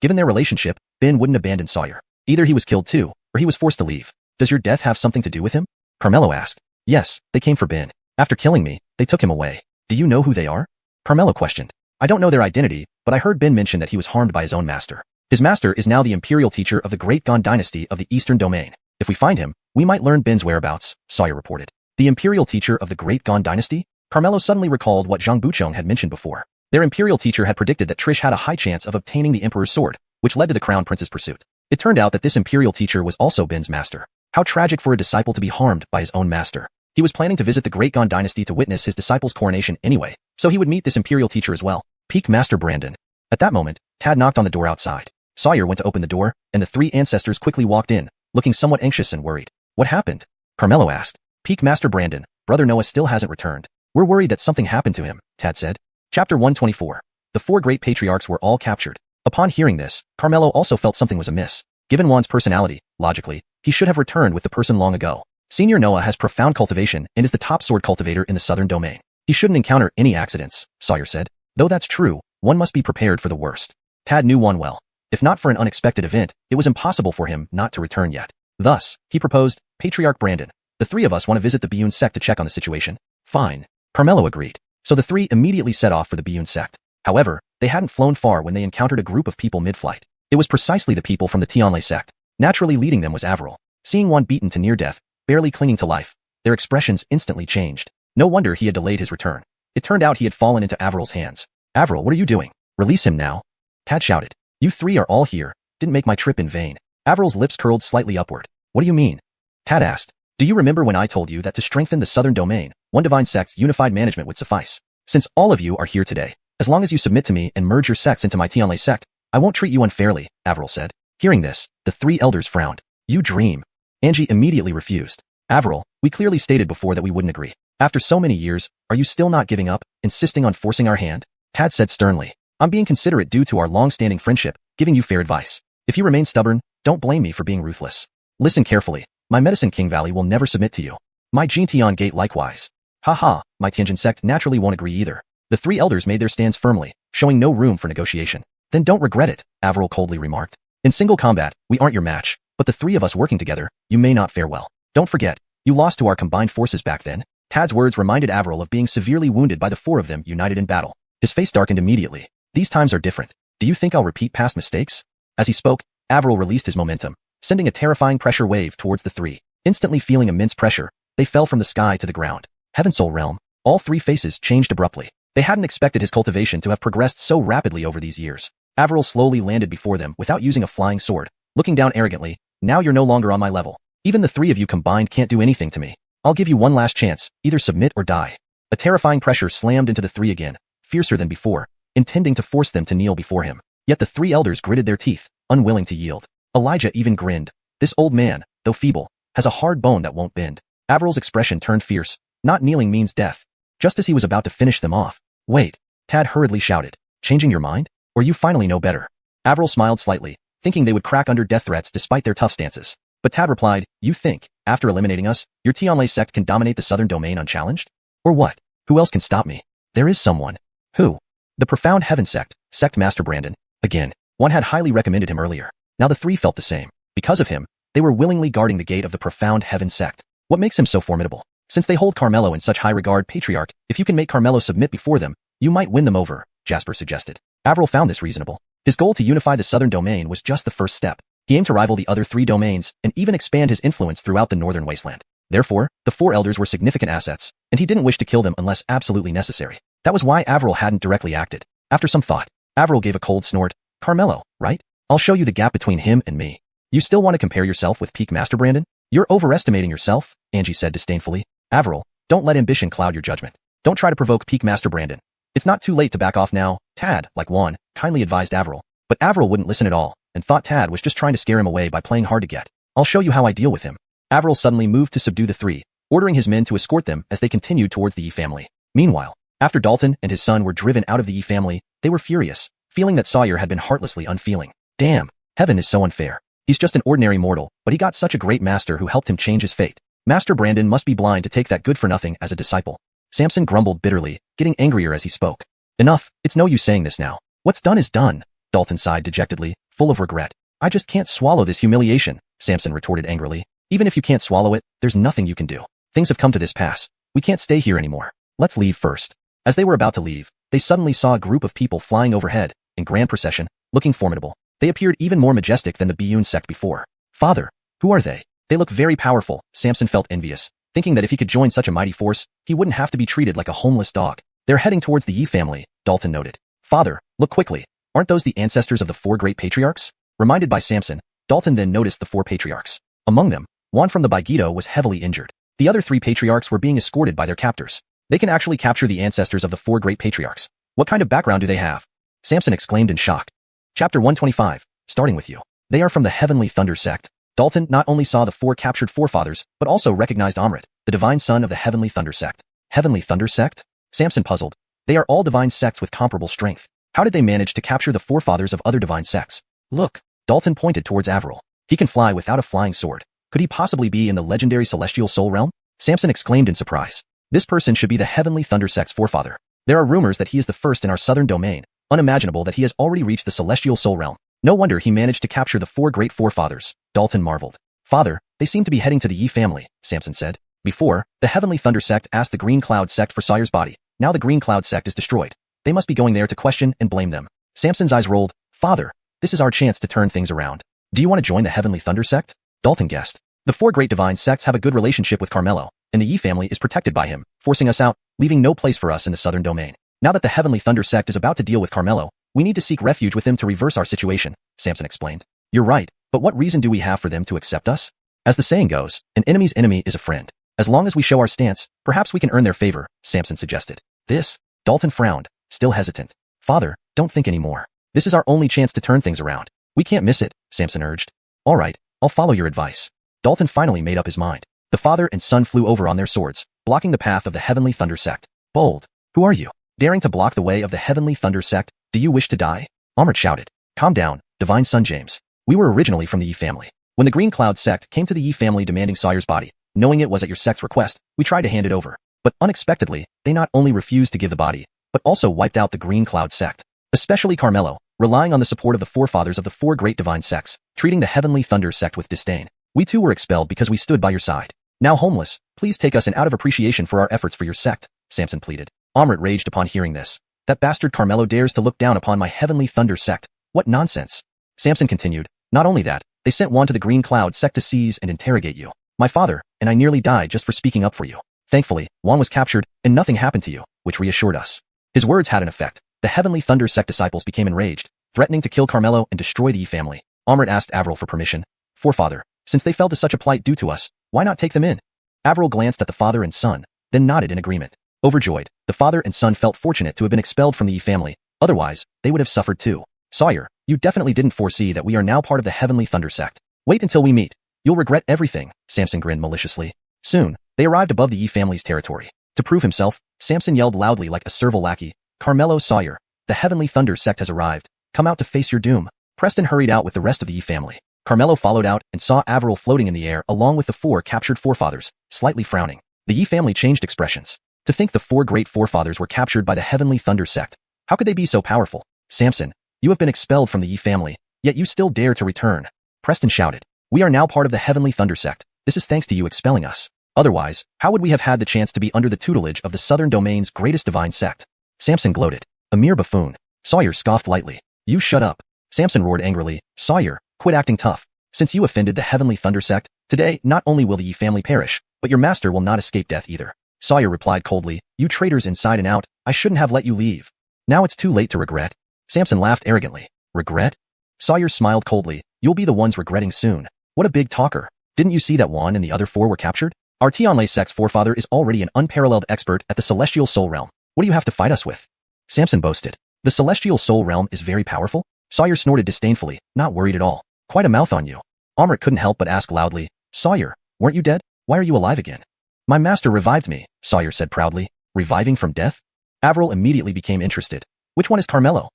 Given their relationship, Ben wouldn't abandon Sawyer. Either he was killed too, or he was forced to leave. Does your death have something to do with him? Carmelo asked. Yes, they came for Ben. After killing me, they took him away. Do you know who they are? Carmelo questioned. I don't know their identity, but I heard Ben mention that he was harmed by his own master. His master is now the Imperial Teacher of the Great Gon Dynasty of the Eastern Domain. If we find him, we might learn Ben's whereabouts, Sawyer reported. The Imperial Teacher of the Great Gon Dynasty? Carmelo suddenly recalled what Zhang Buchong had mentioned before. Their Imperial Teacher had predicted that Trish had a high chance of obtaining the Emperor's sword, which led to the Crown Prince's pursuit. It turned out that this Imperial Teacher was also Ben's master. How tragic for a disciple to be harmed by his own master. He was planning to visit the Great Gon Dynasty to witness his disciple's coronation anyway, so he would meet this Imperial Teacher as well. Peak Master Brandon. At that moment, Tad knocked on the door outside. Sawyer went to open the door, and the 3 ancestors quickly walked in, looking somewhat anxious and worried. What happened? Carmelo asked. Peak Master Brandon, Brother Noah still hasn't returned. We're worried that something happened to him, Tad said. Chapter 124. The 4 great patriarchs were all captured. Upon hearing this, Carmelo also felt something was amiss. Given Juan's personality, logically, he should have returned with the person long ago. Senior Noah has profound cultivation and is the top sword cultivator in the southern domain. He shouldn't encounter any accidents, Sawyer said. Though that's true, one must be prepared for the worst. Tad knew Juan well. If not for an unexpected event, it was impossible for him not to return yet. Thus, he proposed, Patriarch Brandon, the 3 of us want to visit the Biyun sect to check on the situation. Fine. Carmelo agreed. So the 3 immediately set off for the Biyun sect. However, they hadn't flown far when they encountered a group of people mid-flight. It was precisely the people from the Tianlai sect. Naturally leading them was Avril. Seeing Juan beaten to near death, barely clinging to life, their expressions instantly changed. No wonder he had delayed his return. It turned out he had fallen into Avril's hands. Avril, what are you doing? Release him now. Tad shouted. You 3 are all here. Didn't make my trip in vain. Avril's lips curled slightly upward. What do you mean? Tad asked. Do you remember when I told you that to strengthen the southern domain, one divine sect's unified management would suffice? Since all of you are here today, as long as you submit to me and merge your sects into my Tianlai sect, I won't treat you unfairly, Avril said. Hearing this, the 3 elders frowned. You dream. Angie immediately refused. Avril, we clearly stated before that we wouldn't agree. After so many years, are you still not giving up, insisting on forcing our hand? Tad said sternly. I'm being considerate due to our long-standing friendship, giving you fair advice. If you remain stubborn, don't blame me for being ruthless. Listen carefully. My Medicine King Valley will never submit to you. My Jintian Gate likewise. Haha, my Tianjin sect naturally won't agree either. The 3 elders made their stands firmly, showing no room for negotiation. Then don't regret it, Avril coldly remarked. In single combat, we aren't your match, but the 3 of us working together, you may not fare well. Don't forget, you lost to our combined forces back then. Tad's words reminded Avril of being severely wounded by the 4 of them united in battle. His face darkened immediately. These times are different. Do you think I'll repeat past mistakes? As he spoke, Avril released his momentum, sending a terrifying pressure wave towards the 3. Instantly feeling immense pressure, they fell from the sky to the ground. Heaven Soul Realm. All 3 faces changed abruptly. They hadn't expected his cultivation to have progressed so rapidly over these years. Avril slowly landed before them without using a flying sword, looking down arrogantly. Now you're no longer on my level. Even the 3 of you combined can't do anything to me. I'll give you one last chance, either submit or die. A terrifying pressure slammed into the 3 again, fiercer than before, intending to force them to kneel before him. Yet the 3 elders gritted their teeth, unwilling to yield. Elijah even grinned. This old man, though feeble, has a hard bone that won't bend. Avril's expression turned fierce. Not kneeling means death. Just as he was about to finish them off. Wait, Tad hurriedly shouted. Changing your mind? Or you finally know better? Avril smiled slightly, thinking they would crack under death threats despite their tough stances. But Tad replied, you think, after eliminating us, your Tianlai sect can dominate the southern domain unchallenged? Or what? Who else can stop me? There is someone. Who? The Profound Heaven sect, Sect Master Brandon. Again, one had highly recommended him earlier. Now the 3 felt the same. Because of him, they were willingly guarding the gate of the Profound Heaven sect. What makes him so formidable? Since they hold Carmelo in such high regard, Patriarch, if you can make Carmelo submit before them, you might win them over, Jasper suggested. Avril found this reasonable. His goal to unify the southern domain was just the first step. He aimed to rival the other 3 domains and even expand his influence throughout the northern wasteland. Therefore, the 4 elders were significant assets, and he didn't wish to kill them unless absolutely necessary. That was why Avril hadn't directly acted. After some thought, Avril gave a cold snort. Carmelo, right? I'll show you the gap between him and me. You still want to compare yourself with Peak Master Brandon? You're overestimating yourself, Angie said disdainfully. Avril, don't let ambition cloud your judgment. Don't try to provoke Peak Master Brandon. It's not too late to back off now, Tad, like Juan, kindly advised Avril. But Avril wouldn't listen at all, and thought Tad was just trying to scare him away by playing hard to get. I'll show you how I deal with him. Avril suddenly moved to subdue the 3, ordering his men to escort them as they continued towards the Yi family. Meanwhile, after Dalton and his son were driven out of the Yi family, they were furious, feeling that Sawyer had been heartlessly unfeeling. Damn, heaven is so unfair. He's just an ordinary mortal, but he got such a great master who helped him change his fate. Master Brandon must be blind to take that good-for-nothing as a disciple. Samson grumbled bitterly, getting angrier as he spoke. Enough, it's no use saying this now. What's done is done, Dalton sighed dejectedly, full of regret. I just can't swallow this humiliation, Samson retorted angrily. Even if you can't swallow it, there's nothing you can do. Things have come to this pass. We can't stay here anymore. Let's leave first. As they were about to leave, they suddenly saw a group of people flying overhead, in grand procession, looking formidable. They appeared even more majestic than the Biyun sect before. Father, who are they? They look very powerful, Samson felt envious, thinking that if he could join such a mighty force, he wouldn't have to be treated like a homeless dog. They're heading towards the Yi family, Dalton noted. Father, look quickly. Aren't those the ancestors of the 4 great patriarchs? Reminded by Samson, Dalton then noticed the 4 patriarchs. Among them, one from the Baigido was heavily injured. The other 3 patriarchs were being escorted by their captors. They can actually capture the ancestors of the 4 great patriarchs. What kind of background do they have? Samson exclaimed in shock. Chapter 125, starting with you. They are from the Heavenly Thunder sect. Dalton not only saw the 4 captured forefathers, but also recognized Amrit, the divine son of the Heavenly Thunder sect. Heavenly Thunder sect? Samson puzzled. They are all divine sects with comparable strength. How did they manage to capture the forefathers of other divine sects? Look, Dalton pointed towards Avril. He can fly without a flying sword. Could he possibly be in the legendary celestial soul realm? Samson exclaimed in surprise. This person should be the Heavenly Thunder sect's forefather. There are rumors that he is the first in our southern domain. Unimaginable that he has already reached the celestial soul realm. No wonder he managed to capture the 4 great forefathers, Dalton marveled. Father, they seem to be heading to the Yi family, Samson said. Before, the Heavenly Thunder sect asked the Green Cloud sect for Sawyer's body. Now the Green Cloud sect is destroyed. They must be going there to question and blame them. Samson's eyes rolled. Father, this is our chance to turn things around. Do you want to join the Heavenly Thunder sect? Dalton guessed. The 4 great divine sects have a good relationship with Carmelo, and the Yi family is protected by him, forcing us out, leaving no place for us in the southern domain. Now that the Heavenly Thunder sect is about to deal with Carmelo, we need to seek refuge with him to reverse our situation, Samson explained. You're right, but what reason do we have for them to accept us? As the saying goes, an enemy's enemy is a friend. As long as we show our stance, perhaps we can earn their favor, Samson suggested. This? Dalton frowned, still hesitant. Father, don't think anymore. This is our only chance to turn things around. We can't miss it, Samson urged. All right, I'll follow your advice. Dalton finally made up his mind. The father and son flew over on their swords, blocking the path of the Heavenly Thunder sect. Bold. Who are you? Daring to block the way of the Heavenly Thunder sect? Do you wish to die? Amrit shouted. Calm down, divine son James. We were originally from the Yi family. When the Green Cloud sect came to the Yi family demanding Sawyer's body, knowing it was at your sect's request, we tried to hand it over. But unexpectedly, they not only refused to give the body, but also wiped out the Green Cloud sect. Especially Carmelo, relying on the support of the forefathers of the 4 great divine sects, treating the Heavenly Thunder sect with disdain. We too were expelled because we stood by your side. Now homeless, please take us in out of appreciation for our efforts for your sect, Samson pleaded. Amrit raged upon hearing this. That bastard Carmelo dares to look down upon my Heavenly Thunder sect. What nonsense. Samson continued. Not only that, they sent one to the Green Cloud sect to seize and interrogate you. My father, and I nearly died just for speaking up for you. Thankfully, Juan was captured, and nothing happened to you, which reassured us. His words had an effect. The Heavenly Thunder sect disciples became enraged, threatening to kill Carmelo and destroy the Yi family. Amrit asked Avril for permission. Forefather, since they fell to such a plight due to us, why not take them in? Avril glanced at the father and son, then nodded in agreement. Overjoyed, the father and son felt fortunate to have been expelled from the Yi family, otherwise, they would have suffered too. Sawyer, you definitely didn't foresee that we are now part of the Heavenly Thunder sect. Wait until we meet. You'll regret everything, Samson grinned maliciously. Soon, they arrived above the Yi family's territory. To prove himself, Samson yelled loudly like a servile lackey. Carmelo Sawyer, the Heavenly Thunder sect has arrived. Come out to face your doom. Preston hurried out with the rest of the Yi family. Carmelo followed out and saw Avril floating in the air along with the 4 captured forefathers, slightly frowning. The Yi family changed expressions. To think the 4 great forefathers were captured by the Heavenly Thunder sect. How could they be so powerful? Samson, you have been expelled from the Yi family, yet you still dare to return. Preston shouted. We are now part of the Heavenly Thunder sect. This is thanks to you expelling us. Otherwise, how would we have had the chance to be under the tutelage of the Southern Domain's greatest divine sect? Samson gloated. A mere buffoon. Sawyer scoffed lightly. You shut up. Samson roared angrily. Sawyer, quit acting tough. Since you offended the Heavenly Thunder Sect, today not only will the Yi family perish, but your master will not escape death either. Sawyer replied coldly. You traitors inside and out, I shouldn't have let you leave. Now it's too late to regret. Samson laughed arrogantly. Regret? Sawyer smiled coldly. You'll be the ones regretting soon. What a big talker. Didn't you see that Juan and the other 4 were captured? Our Tianlei sect's forefather is already an unparalleled expert at the Celestial Soul Realm. What do you have to fight us with? Samson boasted. The Celestial Soul Realm is very powerful? Sawyer snorted disdainfully, not worried at all. Quite a mouth on you. Amrit couldn't help but ask loudly. Sawyer, weren't you dead? Why are you alive again? My master revived me, Sawyer said proudly. Reviving from death? Avril immediately became interested. Which one is Carmelo?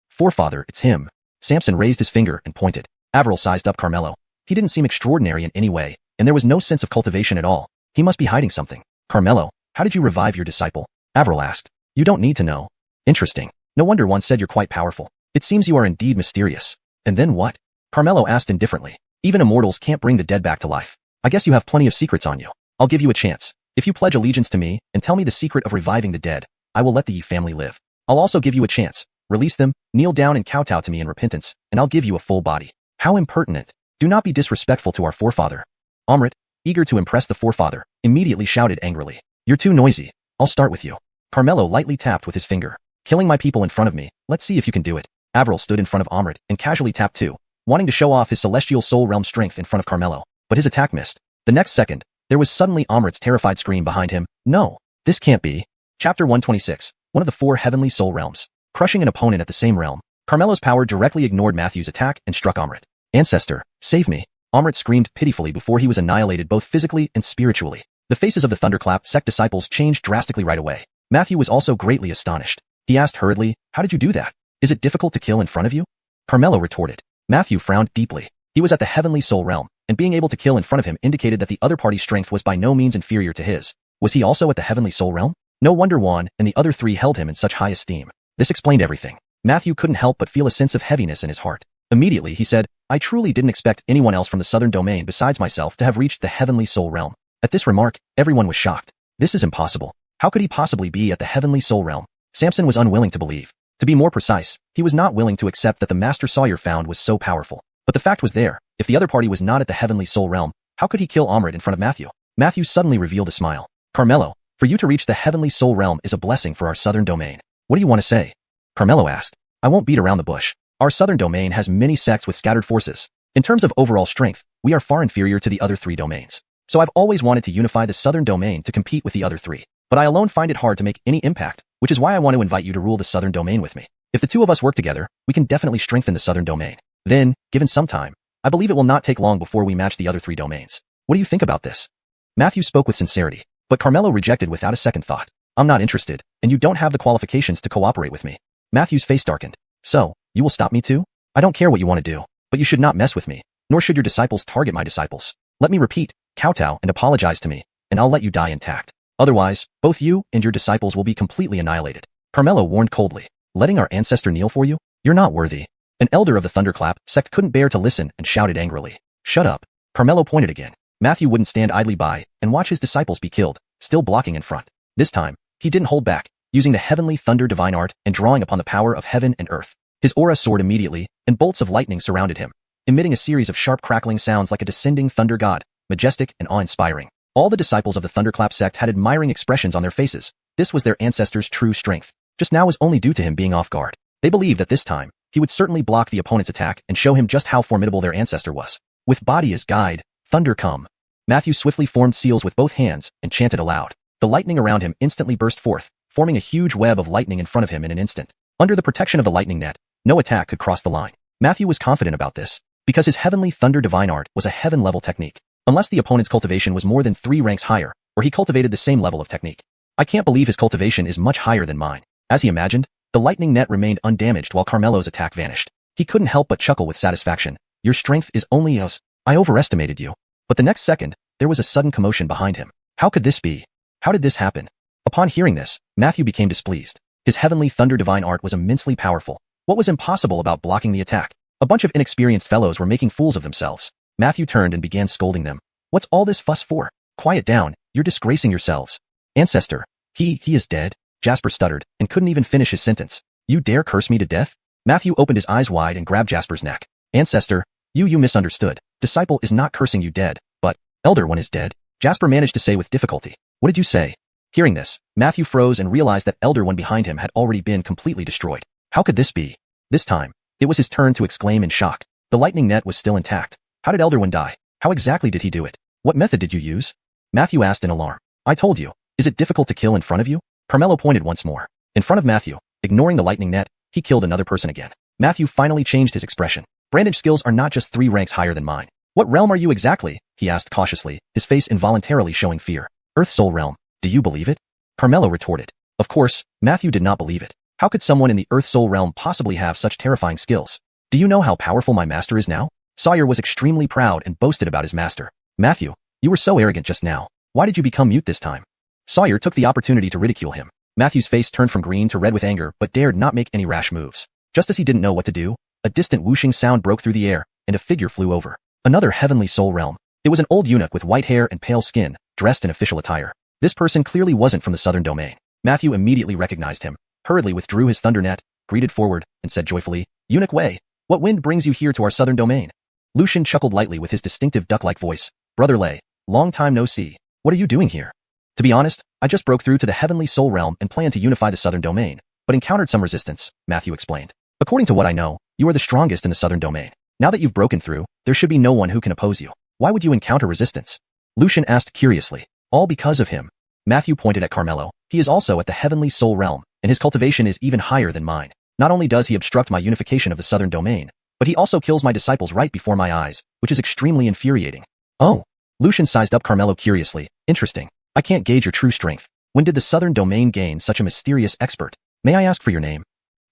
Forefather, it's him. Samson raised his finger and pointed. Avril sized up Carmelo. He didn't seem extraordinary in any way, and there was no sense of cultivation at all. He must be hiding something. Carmelo, how did you revive your disciple? Avril asked. You don't need to know. Interesting. No wonder one said you're quite powerful. It seems you are indeed mysterious. And then what? Carmelo asked indifferently. Even immortals can't bring the dead back to life. I guess you have plenty of secrets on you. I'll give you a chance. If you pledge allegiance to me and tell me the secret of reviving the dead, I will let the Yi family live. I'll also give you a chance. Release them, kneel down and kowtow to me in repentance, and I'll give you a full body. How impertinent. Do not be disrespectful to our forefather. Amrit, eager to impress the forefather, immediately shouted angrily. You're too noisy. I'll start with you. Carmelo lightly tapped with his finger. Killing my people in front of me. Let's see if you can do it. Avril stood in front of Amrit and casually tapped too, wanting to show off his celestial soul realm strength in front of Carmelo. But his attack missed. The next second, there was suddenly Amrit's terrified scream behind him. No, this can't be. Chapter 126, one of the 4 heavenly soul realms. Crushing an opponent at the same realm, Carmelo's power directly ignored Matthew's attack and struck Amrit. Ancestor, save me. Amrit screamed pitifully before he was annihilated both physically and spiritually. The faces of the Thunderclap sect disciples changed drastically right away. Matthew was also greatly astonished. He asked hurriedly, how did you do that? Is it difficult to kill in front of you? Carmelo retorted. Matthew frowned deeply. He was at the heavenly soul realm, and being able to kill in front of him indicated that the other party's strength was by no means inferior to his. Was he also at the heavenly soul realm? No wonder Juan and the other 3 held him in such high esteem. This explained everything. Matthew couldn't help but feel a sense of heaviness in his heart. Immediately he said, I truly didn't expect anyone else from the southern domain besides myself to have reached the heavenly soul realm. At this remark, everyone was shocked. This is impossible. How could he possibly be at the heavenly soul realm? Samson was unwilling to believe. To be more precise, he was not willing to accept that the master Sawyer found was so powerful. But the fact was there. If the other party was not at the heavenly soul realm, how could he kill Amrit in front of Matthew? Matthew suddenly revealed a smile. Carmelo, for you to reach the heavenly soul realm is a blessing for our southern domain. What do you want to say? Carmelo asked. I won't beat around the bush. Our southern domain has many sects with scattered forces. In terms of overall strength, we are far inferior to the other 3 domains. So I've always wanted to unify the southern domain to compete with the other 3. But I alone find it hard to make any impact, which is why I want to invite you to rule the southern domain with me. If the 2 of us work together, we can definitely strengthen the southern domain. Then, given some time, I believe it will not take long before we match the other 3 domains. What do you think about this? Matthew spoke with sincerity, but Carmelo rejected without a second thought. I'm not interested, and you don't have the qualifications to cooperate with me. Matthew's face darkened. So, you will stop me too? I don't care what you want to do, but you should not mess with me, nor should your disciples target my disciples. Let me repeat, kowtow and apologize to me, and I'll let you die intact. Otherwise, both you and your disciples will be completely annihilated. Carmelo warned coldly. Letting our ancestor kneel for you? You're not worthy. An elder of the Thunderclap sect couldn't bear to listen and shouted angrily. Shut up. Carmelo pointed again. Matthew wouldn't stand idly by and watch his disciples be killed, still blocking in front. This time, he didn't hold back, using the heavenly thunder divine art and drawing upon the power of heaven and earth. His aura soared immediately, and bolts of lightning surrounded him, emitting a series of sharp crackling sounds like a descending thunder god, majestic and awe-inspiring. All the disciples of the Thunderclap sect had admiring expressions on their faces. This was their ancestor's true strength. Just now was only due to him being off guard. They believed that this time, he would certainly block the opponent's attack and show him just how formidable their ancestor was. With body as guide, thunder come. Matthew swiftly formed seals with both hands and chanted aloud. The lightning around him instantly burst forth, forming a huge web of lightning in front of him in an instant. Under the protection of the lightning net, no attack could cross the line. Matthew was confident about this, because his heavenly thunder divine art was a heaven-level technique, unless the opponent's cultivation was more than 3 ranks higher, or he cultivated the same level of technique. I can't believe his cultivation is much higher than mine. As he imagined, the lightning net remained undamaged while Carmelo's attack vanished. He couldn't help but chuckle with satisfaction. Your strength is only as... I overestimated you. But the next second, there was a sudden commotion behind him. How could this be? How did this happen? Upon hearing this, Matthew became displeased. His heavenly thunder divine art was immensely powerful. What was impossible about blocking the attack? A bunch of inexperienced fellows were making fools of themselves. Matthew turned and began scolding them. What's all this fuss for? Quiet down, you're disgracing yourselves. Ancestor, he is dead, Jasper stuttered, and couldn't even finish his sentence. You dare curse me to death? Matthew opened his eyes wide and grabbed Jasper's neck. Ancestor, you misunderstood. Disciple is not cursing you dead, but Elder One is dead. Jasper managed to say with difficulty. What did you say? Hearing this, Matthew froze and realized that Elder One behind him had already been completely destroyed. How could this be? This time, it was his turn to exclaim in shock. The lightning net was still intact. How did Elder One die? How exactly did he do it? What method did you use? Matthew asked in alarm. I told you. Is it difficult to kill in front of you? Carmelo pointed once more. In front of Matthew, ignoring the lightning net, he killed another person again. Matthew finally changed his expression. Brandage skills are not just 3 ranks higher than mine. What realm are you exactly? He asked cautiously, his face involuntarily showing fear. Earth Soul Realm. Do you believe it? Carmelo retorted. Of course, Matthew did not believe it. How could someone in the Earth Soul Realm possibly have such terrifying skills? Do you know how powerful my master is now? Sawyer was extremely proud and boasted about his master. Matthew, you were so arrogant just now. Why did you become mute this time? Sawyer took the opportunity to ridicule him. Matthew's face turned from green to red with anger but dared not make any rash moves. Just as he didn't know what to do, a distant whooshing sound broke through the air, and a figure flew over. Another heavenly soul realm. It was an old eunuch with white hair and pale skin, dressed in official attire. This person clearly wasn't from the southern domain. Matthew immediately recognized him, hurriedly withdrew his thunder net, greeted forward, and said joyfully, Eunuch Wei, what wind brings you here to our southern domain? Lucian chuckled lightly with his distinctive duck-like voice. Brother Lei, long time no see. What are you doing here? To be honest, I just broke through to the heavenly soul realm and planned to unify the southern domain, but encountered some resistance, Matthew explained. According to what I know, you are the strongest in the southern domain. Now that you've broken through, there should be no one who can oppose you. Why would you encounter resistance? Lucian asked curiously. All because of him. Matthew pointed at Carmelo. He is also at the heavenly soul realm, and his cultivation is even higher than mine. Not only does he obstruct my unification of the southern domain, but he also kills my disciples right before my eyes, which is extremely infuriating. Oh. Lucian sized up Carmelo curiously. Interesting. I can't gauge your true strength. When did the southern domain gain such a mysterious expert? May I ask for your name?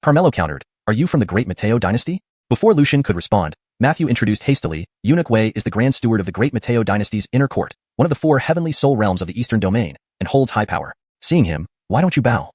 Carmelo countered. Are you from the Great Mateo dynasty? Before Lucian could respond, Matthew introduced hastily, Eunuch Wei is the Grand Steward of the Great Mateo dynasty's inner court, one of the 4 heavenly soul realms of the eastern domain, and holds high power. Seeing him, why don't you bow?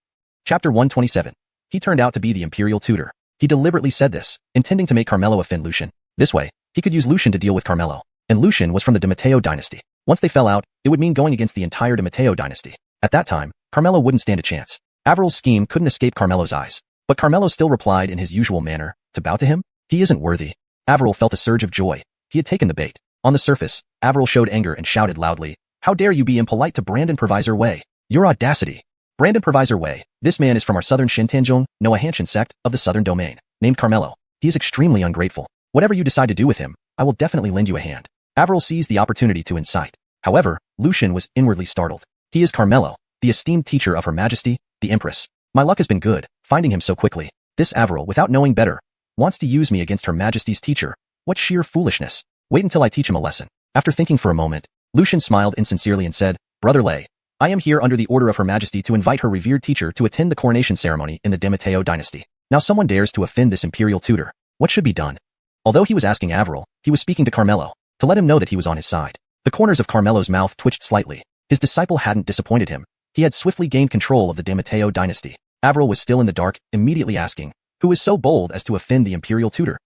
Chapter 127. He turned out to be the imperial tutor. He deliberately said this, intending to make Carmelo offend Lucian. This way, he could use Lucian to deal with Carmelo. And Lucian was from the De Mateo dynasty. Once they fell out, it would mean going against the entire De Mateo dynasty. At that time, Carmelo wouldn't stand a chance. Averil's scheme couldn't escape Carmelo's eyes. But Carmelo still replied in his usual manner, to bow to him? He isn't worthy. Averil felt a surge of joy. He had taken the bait. On the surface, Averil showed anger and shouted loudly, How dare you be impolite to Brandon Provisor Wei? Your audacity! Brandon Provisor Wei, this man is from our southern Shintanzhong, Noahanshan sect of the southern domain, named Carmelo. He is extremely ungrateful. Whatever you decide to do with him, I will definitely lend you a hand. Averil seized the opportunity to incite. However, Lucian was inwardly startled. He is Carmelo, the esteemed teacher of Her Majesty, the Empress. My luck has been good, finding him so quickly. This Averil, without knowing better, wants to use me against Her Majesty's teacher. What sheer foolishness. Wait until I teach him a lesson. After thinking for a moment, Lucian smiled insincerely and said, Brother Lei, I am here under the order of Her Majesty to invite her revered teacher to attend the coronation ceremony in the De Mateo dynasty. Now someone dares to offend this imperial tutor. What should be done? Although he was asking Averil, he was speaking to Carmelo, to let him know that he was on his side. The corners of Carmelo's mouth twitched slightly. His disciple hadn't disappointed him. He had swiftly gained control of the De Mateo dynasty. Averil was still in the dark, immediately asking, Who is so bold as to offend the imperial tutor?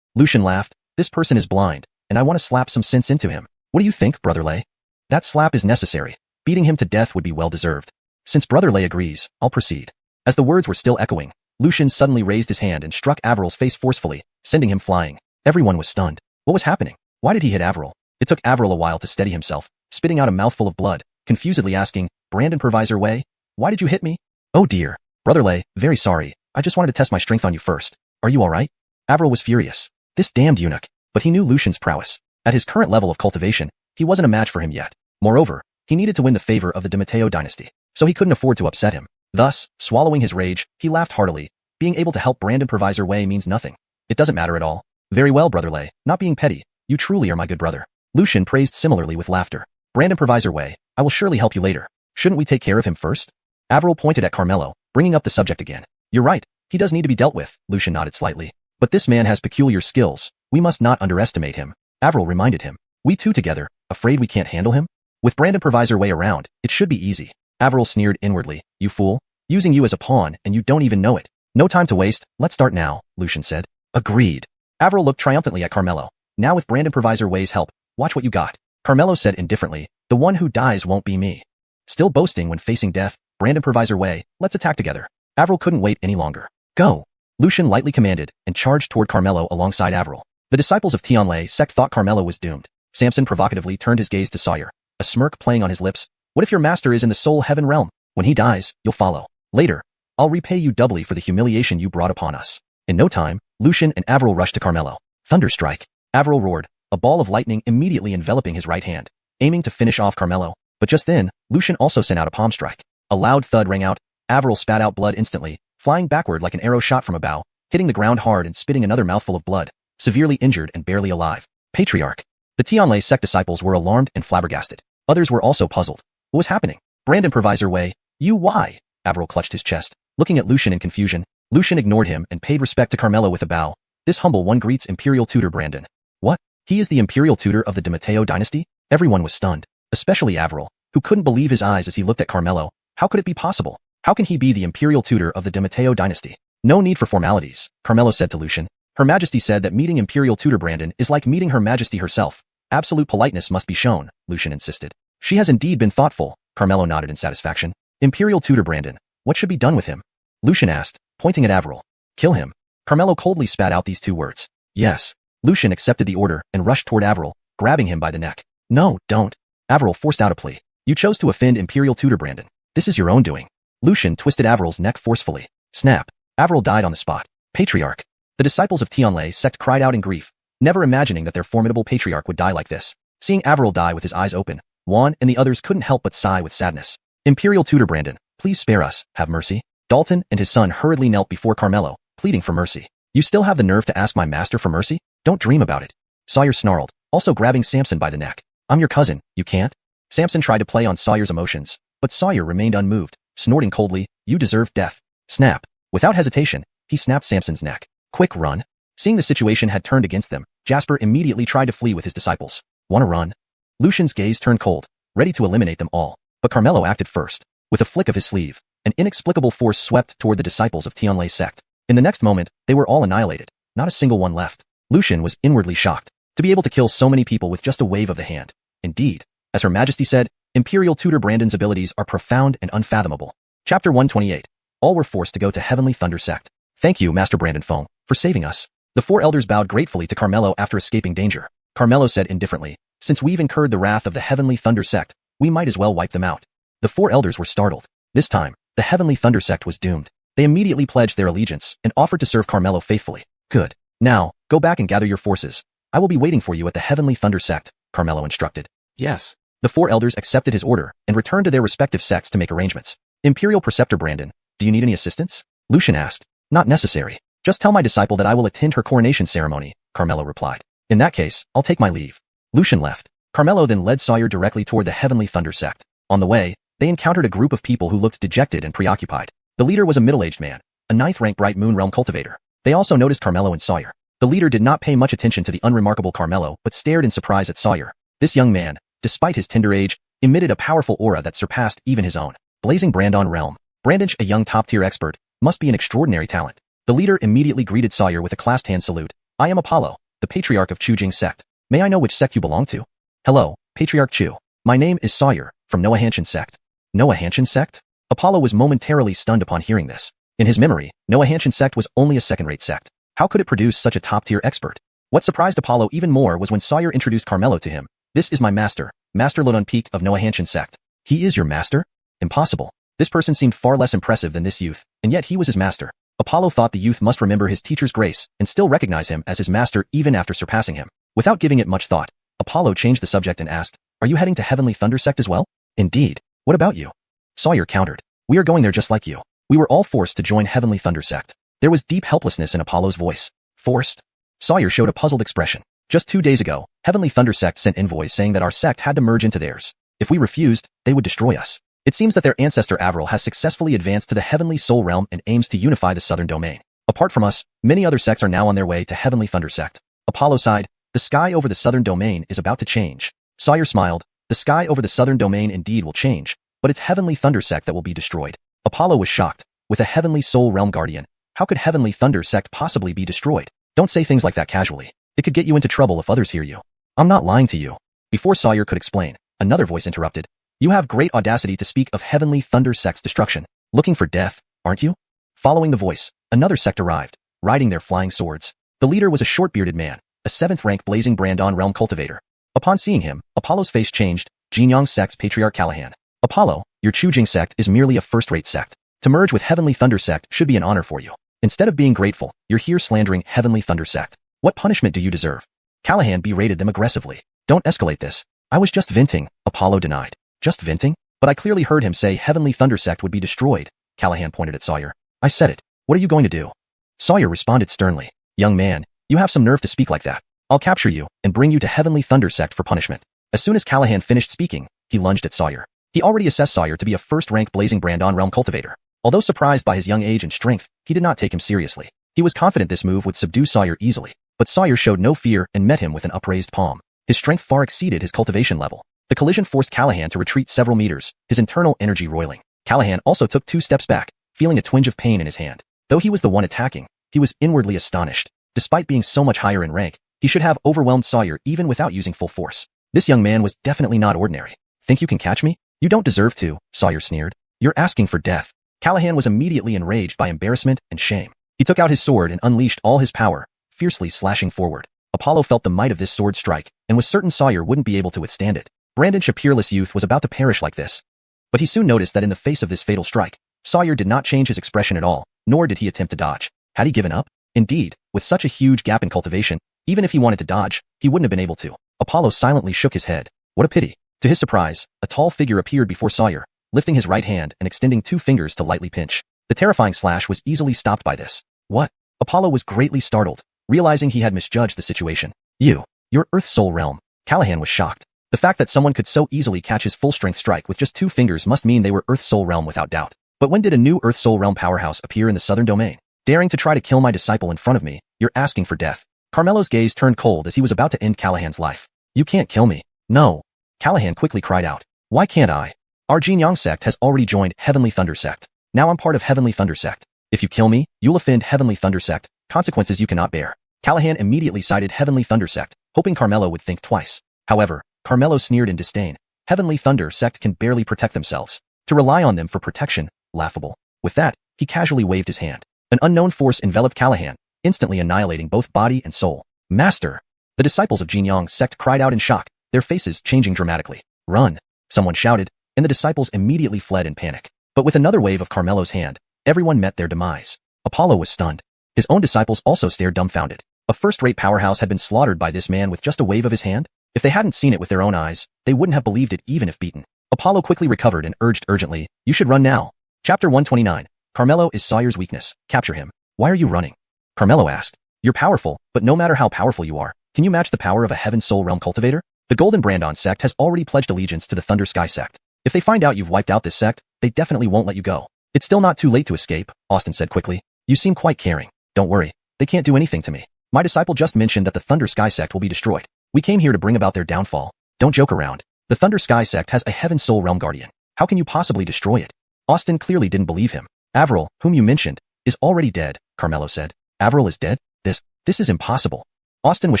Lucian laughed. This person is blind, and I want to slap some sense into him. What do you think, Brother Lei? That slap is necessary. Beating him to death would be well deserved. Since Brother Lei agrees, I'll proceed. As the words were still echoing, Lucian suddenly raised his hand and struck Averil's face forcefully, sending him flying. Everyone was stunned. What was happening? Why did he hit Averil? It took Averil a while to steady himself, spitting out a mouthful of blood, confusedly asking, Brandon Provisor Wei, why did you hit me? Oh dear. Brother Lei, very sorry. I just wanted to test my strength on you first. Are you alright? Averil was furious. This damned eunuch. But he knew Lucian's prowess. At his current level of cultivation, he wasn't a match for him yet. Moreover, he needed to win the favor of the De Mateo dynasty, so he couldn't afford to upset him. Thus, swallowing his rage, he laughed heartily. Being able to help Brandon Provisor Wei means nothing. It doesn't matter at all. Very well, Brother Lei, not being petty. You truly are my good brother. Lucian praised similarly with laughter. Brandon Provisor Wei, I will surely help you later. Shouldn't we take care of him first? Averil pointed at Carmelo, bringing up the subject again. You're right. He does need to be dealt with, Lucian nodded slightly. But this man has peculiar skills. We must not underestimate him. Averil reminded him. We two together, afraid we can't handle him? With Brandon Provisor Wei around, it should be easy. Averil sneered inwardly. You fool. Using you as a pawn and you don't even know it. No time to waste, let's start now, Lucian said. Agreed. Averil looked triumphantly at Carmelo. Now with Brandon Provisor Wei's help, watch what you got. Carmelo said indifferently, the one who dies won't be me. Still boasting when facing death, Brandon Provisor Wei, let's attack together. Averil couldn't wait any longer. Go. Lucian lightly commanded and charged toward Carmelo alongside Avril. The disciples of Tianlei sect thought Carmelo was doomed. Samson provocatively turned his gaze to Sawyer, a smirk playing on his lips. What if your master is in the soul heaven realm? When he dies, you'll follow. Later, I'll repay you doubly for the humiliation you brought upon us. In no time, Lucian and Avril rushed to Carmelo. Thunderstrike. Avril roared, a ball of lightning immediately enveloping his right hand, aiming to finish off Carmelo. But just then, Lucian also sent out a palm strike. A loud thud rang out. Avril spat out blood instantly, flying backward like an arrow shot from a bow, hitting the ground hard and spitting another mouthful of blood, severely injured and barely alive. Patriarch. The Tianlei sect disciples were alarmed and flabbergasted. Others were also puzzled. What was happening? Brandon Provisor Way. You why? Avril clutched his chest, looking at Lucian in confusion. Lucian ignored him and paid respect to Carmelo with a bow. This humble one greets Imperial Tutor Brandon. What? He is the Imperial Tutor of the DiMatteo dynasty? Everyone was stunned, especially Avril, who couldn't believe his eyes as he looked at Carmelo. How could it be possible? How can he be the Imperial Tutor of the DiMatteo dynasty? No need for formalities, Carmelo said to Lucian. Her Majesty said that meeting Imperial Tutor Brandon is like meeting Her Majesty herself. Absolute politeness must be shown, Lucian insisted. She has indeed been thoughtful, Carmelo nodded in satisfaction. Imperial Tutor Brandon, what should be done with him? Lucian asked, pointing at Avril. Kill him. Carmelo coldly spat out these two words. Yes. Lucian accepted the order and rushed toward Avril, grabbing him by the neck. No, don't. Avril forced out a plea. You chose to offend Imperial Tutor Brandon. This is your own doing. Lucian twisted Avril's neck forcefully. Snap. Avril died on the spot. Patriarch. The disciples of Tianlei sect cried out in grief, never imagining that their formidable patriarch would die like this. Seeing Avril die with his eyes open, Juan and the others couldn't help but sigh with sadness. Imperial Tutor Brandon, please spare us, have mercy. Dalton and his son hurriedly knelt before Carmelo, pleading for mercy. You still have the nerve to ask my master for mercy? Don't dream about it. Sawyer snarled, also grabbing Samson by the neck. I'm your cousin, you can't? Samson tried to play on Sawyer's emotions, but Sawyer remained unmoved, snorting coldly, you deserve death. Snap. Without hesitation, he snapped Samson's neck. Quick run. Seeing the situation had turned against them, Jasper immediately tried to flee with his disciples. Wanna run? Lucian's gaze turned cold, ready to eliminate them all. But Carmelo acted first. With a flick of his sleeve, an inexplicable force swept toward the disciples of Tianlei sect. In the next moment, they were all annihilated. Not a single one left. Lucian was inwardly shocked to be able to kill so many people with just a wave of the hand. Indeed, as Her Majesty said, Imperial Tutor Brandon's abilities are profound and unfathomable. Chapter 128. All were forced to go to Heavenly Thunder Sect. Thank you, Master Brandon Fong, for saving us. The four elders bowed gratefully to Carmelo after escaping danger. Carmelo said indifferently, since we've incurred the wrath of the Heavenly Thunder Sect, we might as well wipe them out. The four elders were startled. This time, the Heavenly Thunder Sect was doomed. They immediately pledged their allegiance and offered to serve Carmelo faithfully. Good. Now, go back and gather your forces. I will be waiting for you at the Heavenly Thunder Sect, Carmelo instructed. Yes. The four elders accepted his order and returned to their respective sects to make arrangements. Imperial Preceptor Brandon, do you need any assistance? Lucian asked. Not necessary. Just tell my disciple that I will attend her coronation ceremony, Carmelo replied. In that case, I'll take my leave. Lucian left. Carmelo then led Sawyer directly toward the Heavenly Thunder Sect. On the way, they encountered a group of people who looked dejected and preoccupied. The leader was a middle-aged man, a ninth-rank Bright Moon Realm cultivator. They also noticed Carmelo and Sawyer. The leader did not pay much attention to the unremarkable Carmelo but stared in surprise at Sawyer. This young man, despite his tender age, emitted a powerful aura that surpassed even his own. Blazing Brandon Realm. Brandon, a young top-tier expert, must be an extraordinary talent. The leader immediately greeted Sawyer with a clasped hand salute. I am Apollo, the Patriarch of Chujing Sect. May I know which sect you belong to? Hello, Patriarch Chu. My name is Sawyer, from Noahanshan Sect. Noahanshan Sect? Apollo was momentarily stunned upon hearing this. In his memory, Noahanshan Sect was only a second-rate sect. How could it produce such a top-tier expert? What surprised Apollo even more was when Sawyer introduced Carmelo to him. This is my master, Master Lodun Peak of Noahanshan Sect. He is your master? Impossible. This person seemed far less impressive than this youth, and yet he was his master. Apollo thought the youth must remember his teacher's grace and still recognize him as his master even after surpassing him. Without giving it much thought, Apollo changed the subject and asked, are you heading to Heavenly Thunder Sect as well? Indeed. What about you? Sawyer countered. We are going there just like you. We were all forced to join Heavenly Thunder Sect. There was deep helplessness in Apollo's voice. Forced? Sawyer showed a puzzled expression. Just 2 days ago, Heavenly Thunder Sect sent envoys saying that our sect had to merge into theirs. If we refused, they would destroy us. It seems that their ancestor Avril has successfully advanced to the Heavenly Soul Realm and aims to unify the Southern Domain. Apart from us, many other sects are now on their way to Heavenly Thunder Sect. Apollo sighed. The sky over the Southern Domain is about to change. Sawyer smiled. The sky over the Southern Domain indeed will change, but it's Heavenly Thunder Sect that will be destroyed. Apollo was shocked. With a Heavenly Soul Realm Guardian, how could Heavenly Thunder Sect possibly be destroyed? Don't say things like that casually. It could get you into trouble if others hear you. I'm not lying to you. Before Sawyer could explain, another voice interrupted. You have great audacity to speak of Heavenly Thunder Sect's destruction. Looking for death, aren't you? Following the voice, another sect arrived. riding their flying swords. The leader was a short-bearded man, a 7th-rank blazing Brandon realm cultivator. Upon seeing him, Apollo's face changed. Jinyang sect's patriarch Callahan. Apollo, your Chujing sect is merely a first-rate sect. To merge with Heavenly Thunder sect should be an honor for you. Instead of being grateful, you're here slandering Heavenly Thunder sect. What punishment do you deserve? Callahan berated them aggressively. Don't escalate this. I was just venting, Apollo denied. Just venting? But I clearly heard him say Heavenly Thunder sect would be destroyed. Callahan pointed at Sawyer. I said it. What are you going to do? Sawyer responded sternly. Young man, you have some nerve to speak like that. I'll capture you and bring you to Heavenly Thunder sect for punishment. As soon as Callahan finished speaking, he lunged at Sawyer. He already assessed Sawyer to be a first-rank blazing Brandon realm cultivator. Although surprised by his young age and strength, he did not take him seriously. He was confident this move would subdue Sawyer easily, but Sawyer showed no fear and met him with an upraised palm. His strength far exceeded his cultivation level. The collision forced Callahan to retreat several meters, his internal energy roiling. Callahan also took 2 steps back, feeling a twinge of pain in his hand. Though he was the one attacking, he was inwardly astonished. Despite being so much higher in rank, he should have overwhelmed Sawyer even without using full force. This young man was definitely not ordinary. Think you can catch me? You don't deserve to, Sawyer sneered. You're asking for death. Callahan was immediately enraged by embarrassment and shame. He took out his sword and unleashed all his power, fiercely slashing forward. Apollo felt the might of this sword strike, and was certain Sawyer wouldn't be able to withstand it. Brandon's peerless youth was about to perish like this. But he soon noticed that in the face of this fatal strike, Sawyer did not change his expression at all, nor did he attempt to dodge. Had he given up? Indeed, with such a huge gap in cultivation, even if he wanted to dodge, he wouldn't have been able to. Apollo silently shook his head. What a pity. To his surprise, a tall figure appeared before Sawyer, lifting his right hand and extending 2 fingers to lightly pinch. The terrifying slash was easily stopped by this. What? Apollo was greatly startled, realizing he had misjudged the situation. Your Earth Soul realm. Callahan was shocked. The fact that someone could so easily catch his full-strength strike with just 2 fingers must mean they were Earth Soul realm without doubt. But when did a new Earth Soul realm powerhouse appear in the southern domain? Daring to try to kill my disciple in front of me, you're asking for death. Carmelo's gaze turned cold as he was about to end Callahan's life. You can't kill me. No. Callahan quickly cried out. Why can't I? Our Jinyang sect has already joined Heavenly Thunder sect. Now I'm part of Heavenly Thunder sect. If you kill me, you'll offend Heavenly Thunder sect, consequences you cannot bear. Callahan immediately cited Heavenly Thunder sect, hoping Carmelo would think twice. However, Carmelo sneered in disdain. Heavenly Thunder sect can barely protect themselves. To rely on them for protection, laughable. With that, he casually waved his hand. An unknown force enveloped Callahan, instantly annihilating both body and soul. Master! The disciples of Jinyang sect cried out in shock, their faces changing dramatically. Run! Someone shouted, and the disciples immediately fled in panic. But with another wave of Carmelo's hand, everyone met their demise. Apollo was stunned. His own disciples also stared dumbfounded. A first-rate powerhouse had been slaughtered by this man with just a wave of his hand? If they hadn't seen it with their own eyes, they wouldn't have believed it even if beaten. Apollo quickly recovered and urged urgently, you should run now. Chapter 129. Carmelo is Sawyer's weakness. Capture him. Why are you running? Carmelo asked. You're powerful, but no matter how powerful you are, can you match the power of a Heaven Soul Realm cultivator? The Golden Brandon sect has already pledged allegiance to the Thunder Sky sect. If they find out you've wiped out this sect, they definitely won't let you go. It's still not too late to escape, Austin said quickly. You seem quite caring. Don't worry. They can't do anything to me. My disciple just mentioned that the Thunder Sky sect will be destroyed. We came here to bring about their downfall. Don't joke around. The Thunder Sky sect has a Heaven Soul Realm guardian. How can you possibly destroy it? Austin clearly didn't believe him. Avril, whom you mentioned, is already dead, Carmelo said. Avril is dead? This is impossible. Austin was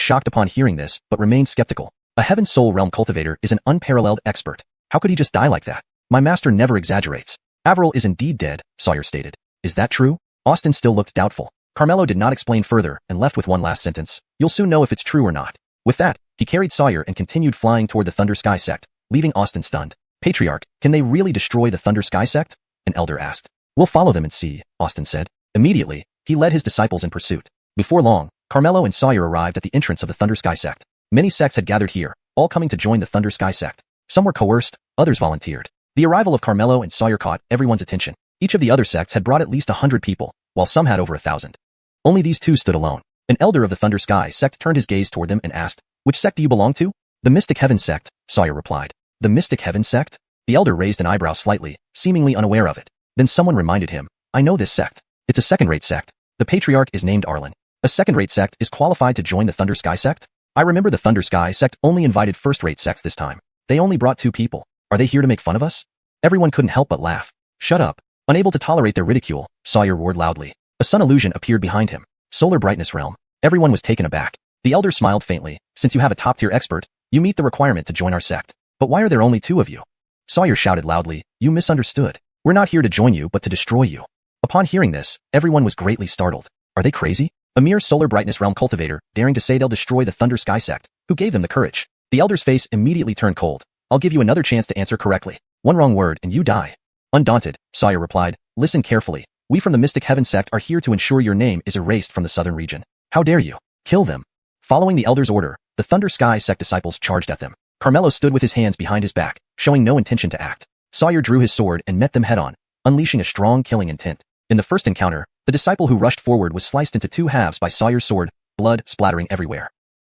shocked upon hearing this, but remained skeptical. A Heaven Soul Realm cultivator is an unparalleled expert. How could he just die like that? My master never exaggerates. Avril is indeed dead, Sawyer stated. Is that true? Austin still looked doubtful. Carmelo did not explain further and left with one last sentence. You'll soon know if it's true or not. With that, he carried Sawyer and continued flying toward the Thunder Sky sect, leaving Austin stunned. Patriarch, can they really destroy the Thunder Sky sect? An elder asked. We'll follow them and see, Austin said. Immediately, he led his disciples in pursuit. Before long, Carmelo and Sawyer arrived at the entrance of the Thunder Sky sect. Many sects had gathered here, all coming to join the Thunder Sky sect. Some were coerced, others volunteered. The arrival of Carmelo and Sawyer caught everyone's attention. Each of the other sects had brought at least 100 people, while some had over 1,000. Only these two stood alone. An elder of the Thunder Sky sect turned his gaze toward them and asked, which sect do you belong to? The Mystic Heaven sect, Sawyer replied. The Mystic Heaven sect? The elder raised an eyebrow slightly, seemingly unaware of it. Then someone reminded him, I know this sect. It's a second-rate sect. The patriarch is named Arlen. A second-rate sect is qualified to join the Thunder Sky sect? I remember the Thunder Sky sect only invited first-rate sects this time. They only brought 2 people. Are they here to make fun of us? Everyone couldn't help but laugh. Shut up. Unable to tolerate their ridicule, Sawyer roared loudly. A sun illusion appeared behind him. Solar brightness realm. Everyone was taken aback. The elder smiled faintly. Since you have a top-tier expert, you meet the requirement to join our sect. But why are there only 2 of you? Sawyer shouted loudly. You misunderstood. We're not here to join you but to destroy you. Upon hearing this, everyone was greatly startled. Are they crazy? A mere solar brightness realm cultivator, daring to say they'll destroy the Thunder Sky sect. Who gave them the courage? The elder's face immediately turned cold. I'll give you another chance to answer correctly. One wrong word and you die. Undaunted, Sawyer replied, listen carefully. We from the Mystic Heaven sect are here to ensure your name is erased from the southern region. How dare you? Kill them. Following the elder's order, the Thunder Sky sect disciples charged at them. Carmelo stood with his hands behind his back, showing no intention to act. Sawyer drew his sword and met them head-on, unleashing a strong killing intent. In the first encounter, the disciple who rushed forward was sliced into two halves by Sawyer's sword, blood splattering everywhere.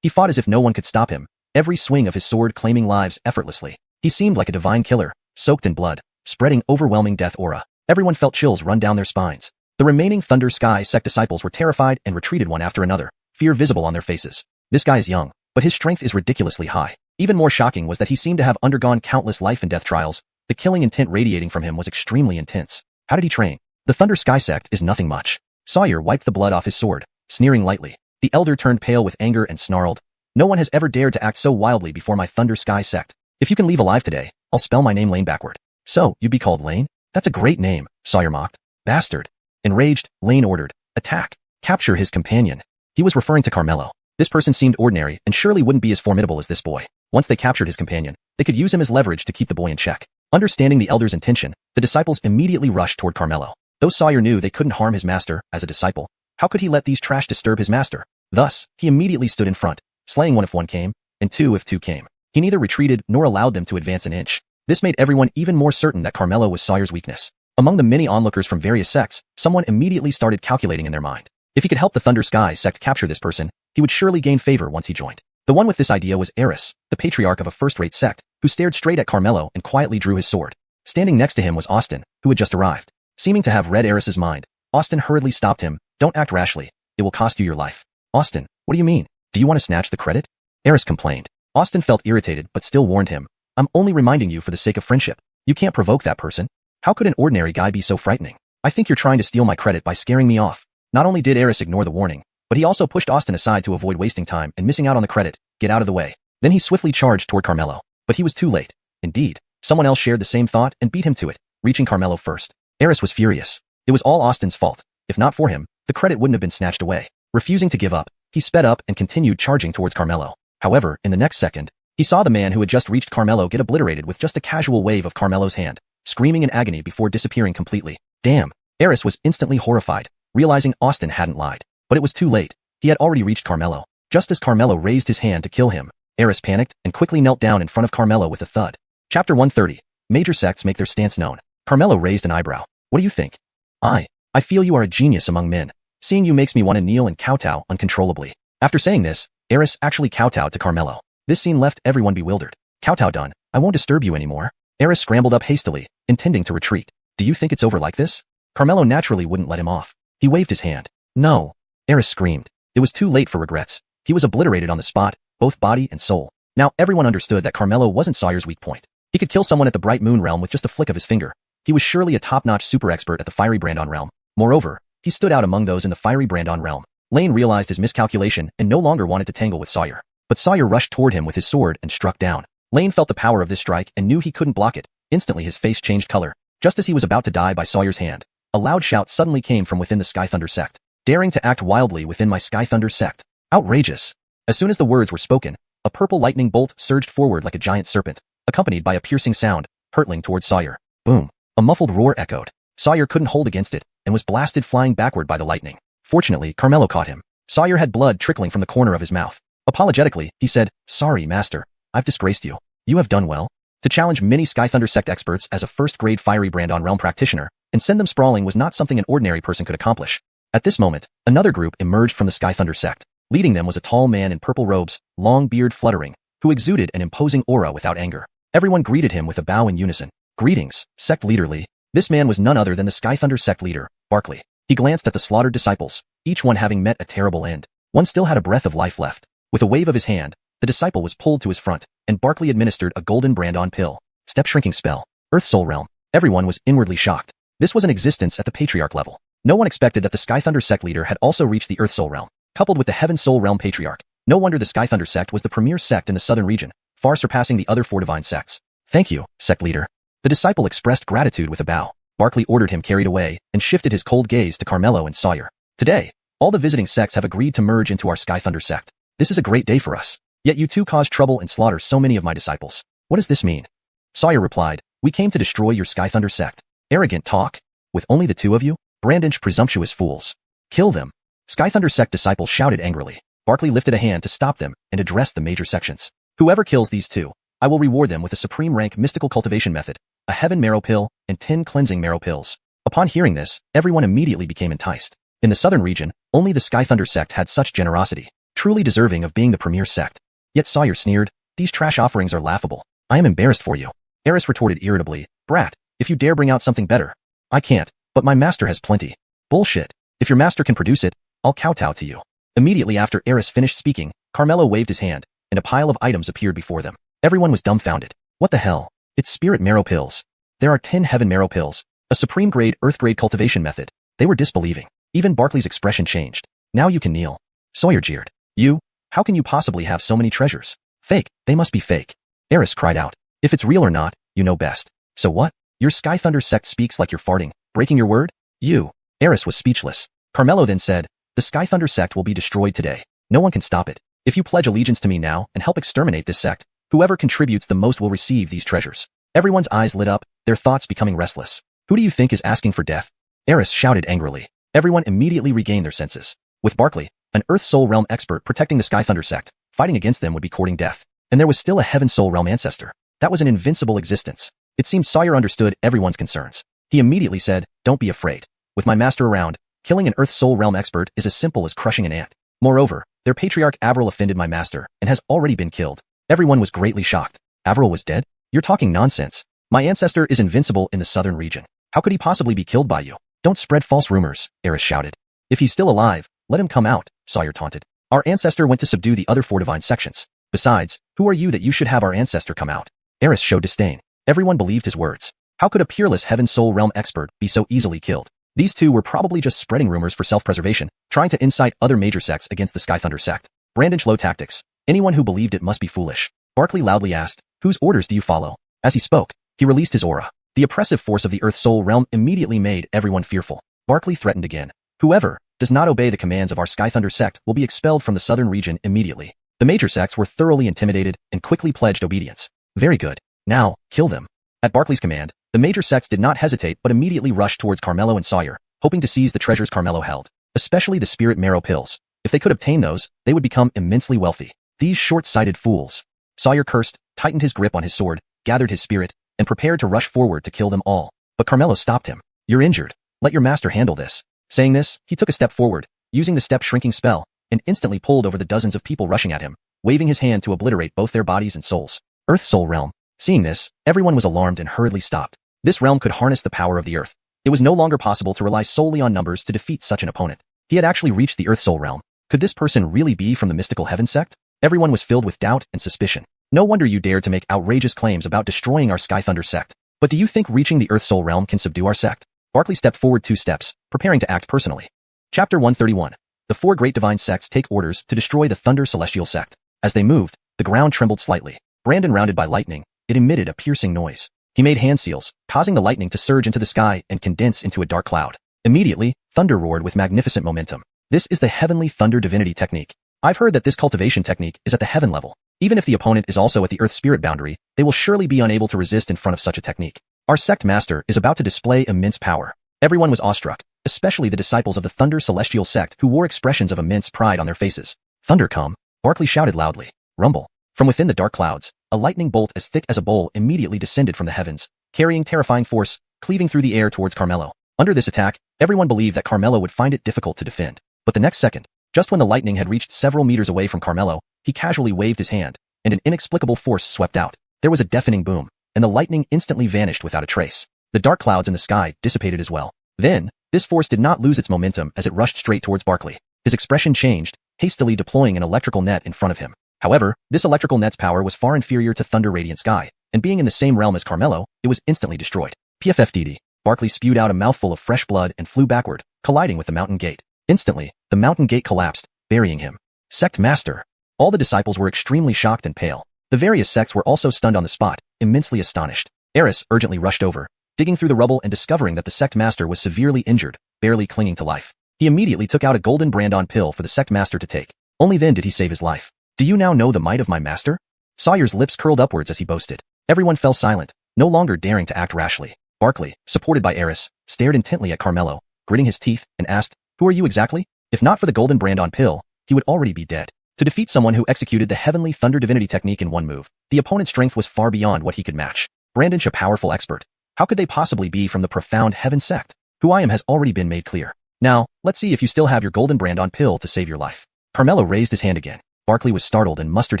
He fought as if no one could stop him, every swing of his sword claiming lives effortlessly. He seemed like a divine killer, soaked in blood, spreading overwhelming death aura. Everyone felt chills run down their spines. The remaining Thunder Sky sect disciples were terrified and retreated one after another, fear visible on their faces. This guy is young, but his strength is ridiculously high. Even more shocking was that he seemed to have undergone countless life and death trials. The killing intent radiating from him was extremely intense. How did he train? The Thunder Sky sect is nothing much. Sawyer wiped the blood off his sword, sneering lightly. The elder turned pale with anger and snarled. No one has ever dared to act so wildly before my Thunder Sky sect. If you can leave alive today, I'll spell my name Lane backward. So, you'd be called Lane? That's a great name, Sawyer mocked. Bastard. Enraged, Lane ordered, attack. Capture his companion. He was referring to Carmelo. This person seemed ordinary and surely wouldn't be as formidable as this boy. Once they captured his companion, they could use him as leverage to keep the boy in check. Understanding the elder's intention, the disciples immediately rushed toward Carmelo. Though Sawyer knew they couldn't harm his master, as a disciple, how could he let these trash disturb his master? Thus, he immediately stood in front, slaying one if one came, and two if two came. He neither retreated nor allowed them to advance an inch. This made everyone even more certain that Carmelo was Sawyer's weakness. Among the many onlookers from various sects, someone immediately started calculating in their mind. If he could help the Thunder Sky sect capture this person, he would surely gain favor once he joined. The one with this idea was Eris, the patriarch of a first-rate sect, who stared straight at Carmelo and quietly drew his sword. Standing next to him was Austin, who had just arrived. Seeming to have read Eris's mind, Austin hurriedly stopped him. Don't act rashly. It will cost you your life. Austin, what do you mean? Do you want to snatch the credit? Eris complained. Austin felt irritated but still warned him. I'm only reminding you for the sake of friendship. You can't provoke that person. How could an ordinary guy be so frightening? I think you're trying to steal my credit by scaring me off. Not only did Eris ignore the warning, but he also pushed Austin aside to avoid wasting time and missing out on the credit. Get out of the way. Then he swiftly charged toward Carmelo. But he was too late. Indeed, someone else shared the same thought and beat him to it, reaching Carmelo first. Eris was furious. It was all Austin's fault. If not for him, the credit wouldn't have been snatched away. Refusing to give up, he sped up and continued charging towards Carmelo. However, in the next second, he saw the man who had just reached Carmelo get obliterated with just a casual wave of Carmelo's hand, screaming in agony before disappearing completely. Damn! Eris was instantly horrified, realizing Austin hadn't lied. But it was too late. He had already reached Carmelo. Just as Carmelo raised his hand to kill him, Eris panicked and quickly knelt down in front of Carmelo with a thud. Chapter 130. Major sects make their stance known. Carmelo raised an eyebrow. What do you think? I feel you are a genius among men. Seeing you makes me want to kneel and kowtow uncontrollably. After saying this, Eris actually kowtowed to Carmelo. This scene left everyone bewildered. Kowtow done. I won't disturb you anymore. Eris scrambled up hastily, intending to retreat. Do you think it's over like this? Carmelo naturally wouldn't let him off. He waved his hand. No. Eris screamed. It was too late for regrets. He was obliterated on the spot, both body and soul. Now everyone understood that Carmelo wasn't Sawyer's weak point. He could kill someone at the Bright Moon realm with just a flick of his finger. He was surely a top-notch super expert at the Fiery Brandon realm. Moreover, he stood out among those in the Fiery Brandon realm. Lane realized his miscalculation and no longer wanted to tangle with Sawyer. But Sawyer rushed toward him with his sword and struck down. Lane felt the power of this strike and knew he couldn't block it. Instantly his face changed color. Just as he was about to die by Sawyer's hand, a loud shout suddenly came from within the Sky Thunder sect. Daring to act wildly within my Sky Thunder sect. Outrageous. As soon as the words were spoken, a purple lightning bolt surged forward like a giant serpent, accompanied by a piercing sound, hurtling towards Sawyer. Boom. A muffled roar echoed. Sawyer couldn't hold against it, and was blasted flying backward by the lightning. Fortunately, Carmelo caught him. Sawyer had blood trickling from the corner of his mouth. Apologetically, he said, Sorry, master. I've disgraced you. You have done well. To challenge many Sky Thunder sect experts as a first-grade Fiery Brandon realm practitioner, and send them sprawling was not something an ordinary person could accomplish. At this moment, another group emerged from the Sky Thunder sect. Leading them was a tall man in purple robes, long beard fluttering, who exuded an imposing aura without anger. Everyone greeted him with a bow in unison. Greetings, sect leader Lee. This man was none other than the Sky Thunder sect leader, Barkley. He glanced at the slaughtered disciples, each one having met a terrible end. One still had a breath of life left. With a wave of his hand, the disciple was pulled to his front, and Barkley administered a golden Brandon pill. Step shrinking spell. Earth Soul Realm. Everyone was inwardly shocked. This was an existence at the Patriarch level. No one expected that the Sky Thunder sect leader had also reached the Earth Soul Realm. Coupled with the Heaven Soul Realm Patriarch, no wonder the Sky Thunder sect was the premier sect in the southern region, far surpassing the other 4 divine sects. Thank you, sect leader. The disciple expressed gratitude with a bow. Barkley ordered him carried away, and shifted his cold gaze to Carmelo and Sawyer. Today, All the visiting sects have agreed to merge into our Sky Thunder sect. This is a great day for us. Yet you two caused trouble and slaughter so many of my disciples. What does this mean? Sawyer replied, we came to destroy your Sky Thunder sect. Arrogant talk? With only the two of you? Brandish presumptuous fools. Kill them. Sky Thunder sect disciples shouted angrily. Barkley lifted a hand to stop them and addressed the major sections. Whoever kills these two, I will reward them with a supreme rank mystical cultivation method, a heaven marrow pill, and 10 cleansing marrow pills. Upon hearing this, everyone immediately became enticed. In the southern region, only the Sky Thunder sect had such generosity, truly deserving of being the premier sect. Yet Sawyer sneered, these trash offerings are laughable. I am embarrassed for you. Eris retorted irritably, brat, if you dare bring out something better. I can't, but my master has plenty. Bullshit. If your master can produce it, I'll kowtow to you. Immediately after Eris finished speaking, Carmelo waved his hand, and a pile of items appeared before them. Everyone was dumbfounded. What the hell? It's spirit marrow pills. There are 10 heaven marrow pills, a supreme grade earth grade cultivation method. They were disbelieving. Even Barkley's expression changed. Now you can kneel. Sawyer jeered. You? How can you possibly have so many treasures? Fake, they must be fake. Eris cried out. If it's real or not, you know best. So what? Your Sky Thunder sect speaks like you're farting, breaking your word? You. Eris was speechless. Carmelo then said, the Sky Thunder sect will be destroyed today. No one can stop it. If you pledge allegiance to me now and help exterminate this sect, whoever contributes the most will receive these treasures. Everyone's eyes lit up, their thoughts becoming restless. Who do you think is asking for death? Eris shouted angrily. Everyone immediately regained their senses. With Barkley, an Earth Soul Realm expert protecting the Sky Thunder sect, fighting against them would be courting death. And there was still a Heaven Soul Realm ancestor. That was an invincible existence. It seemed Sawyer understood everyone's concerns. He immediately said, don't be afraid. With my master around, killing an Earth Soul Realm expert is as simple as crushing an ant. Moreover, their patriarch Avril offended my master and has already been killed. Everyone was greatly shocked. Avril was dead? You're talking nonsense. My ancestor is invincible in the southern region. How could he possibly be killed by you? Don't spread false rumors, Eris shouted. If he's still alive, let him come out, Sawyer taunted. Our ancestor went to subdue the other 4 divine sections. Besides, who are you that you should have our ancestor come out? Eris showed disdain. Everyone believed his words. How could a peerless Heaven Soul Realm expert be so easily killed? These two were probably just spreading rumors for self-preservation, trying to incite other major sects against the Sky Thunder sect. Brandish low tactics. Anyone who believed it must be foolish. Barkley loudly asked, whose orders do you follow? As he spoke, he released his aura. The oppressive force of the Earth Soul Realm immediately made everyone fearful. Barkley threatened again. Whoever does not obey the commands of our Sky Thunder sect will be expelled from the southern region immediately. The major sects were thoroughly intimidated and quickly pledged obedience. Very good. Now, kill them. At Barkley's command, the major sects did not hesitate but immediately rushed towards Carmelo and Sawyer, hoping to seize the treasures Carmelo held, especially the spirit marrow pills. If they could obtain those, they would become immensely wealthy. These short-sighted fools. Sawyer cursed, tightened his grip on his sword, gathered his spirit, and prepared to rush forward to kill them all. But Carmelo stopped him. You're injured. Let your master handle this. Saying this, he took a step forward, using the step-shrinking spell, and instantly pulled over the dozens of people rushing at him, waving his hand to obliterate both their bodies and souls. Earth Soul Realm. Seeing this, everyone was alarmed and hurriedly stopped. This realm could harness the power of the earth. It was no longer possible to rely solely on numbers to defeat such an opponent. He had actually reached the Earth Soul Realm. Could this person really be from the mystical heaven sect? Everyone was filled with doubt and suspicion. No wonder you dared to make outrageous claims about destroying our Sky Thunder sect. But do you think reaching the Earth Soul Realm can subdue our sect? Barkley stepped forward 2 steps, preparing to act personally. Chapter 131. The 4 great divine sects take orders to destroy the Thunder Celestial sect. As they moved, the ground trembled slightly. Brandon rounded by lightning, it emitted a piercing noise. He made hand seals, causing the lightning to surge into the sky and condense into a dark cloud. Immediately, thunder roared with magnificent momentum. This is the heavenly thunder divinity technique. I've heard that this cultivation technique is at the heaven level. Even if the opponent is also at the earth spirit boundary, they will surely be unable to resist in front of such a technique. Our sect master is about to display immense power. Everyone was awestruck, especially the disciples of the Thunder Celestial sect who wore expressions of immense pride on their faces. Thunder come! Barkley shouted loudly. Rumble. From within the dark clouds, a lightning bolt as thick as a bowl immediately descended from the heavens, carrying terrifying force, cleaving through the air towards Carmelo. Under this attack, everyone believed that Carmelo would find it difficult to defend. But the next second, just when the lightning had reached several meters away from Carmelo, he casually waved his hand, and an inexplicable force swept out. There was a deafening boom, and the lightning instantly vanished without a trace. The dark clouds in the sky dissipated as well. Then, this force did not lose its momentum as it rushed straight towards Barkley. His expression changed, hastily deploying an electrical net in front of him. However, this electrical net's power was far inferior to Thunder Radiant Sky, and being in the same realm as Carmelo, it was instantly destroyed. PFFDD. Barkley spewed out a mouthful of fresh blood and flew backward, colliding with the mountain gate. Instantly, the mountain gate collapsed, burying him. Sect Master. All the disciples were extremely shocked and pale. The various sects were also stunned on the spot, immensely astonished. Eris urgently rushed over, digging through the rubble and discovering that the sect master was severely injured, barely clinging to life. He immediately took out a golden brand-on pill for the sect master to take. Only then did he save his life. Do you now know the might of my master? Sawyer's lips curled upwards as he boasted. Everyone fell silent, no longer daring to act rashly. Barkley, supported by Eris, stared intently at Carmelo, gritting his teeth, and asked, "Who are you exactly?" If not for the golden brand-on pill, he would already be dead. To defeat someone who executed the heavenly thunder divinity technique in one move, the opponent's strength was far beyond what he could match. Brandon's a powerful expert. How could they possibly be from the profound heaven sect? Who I am has already been made clear. Now, let's see if you still have your golden brand-on pill to save your life. Carmelo raised his hand again. Barkley was startled and mustered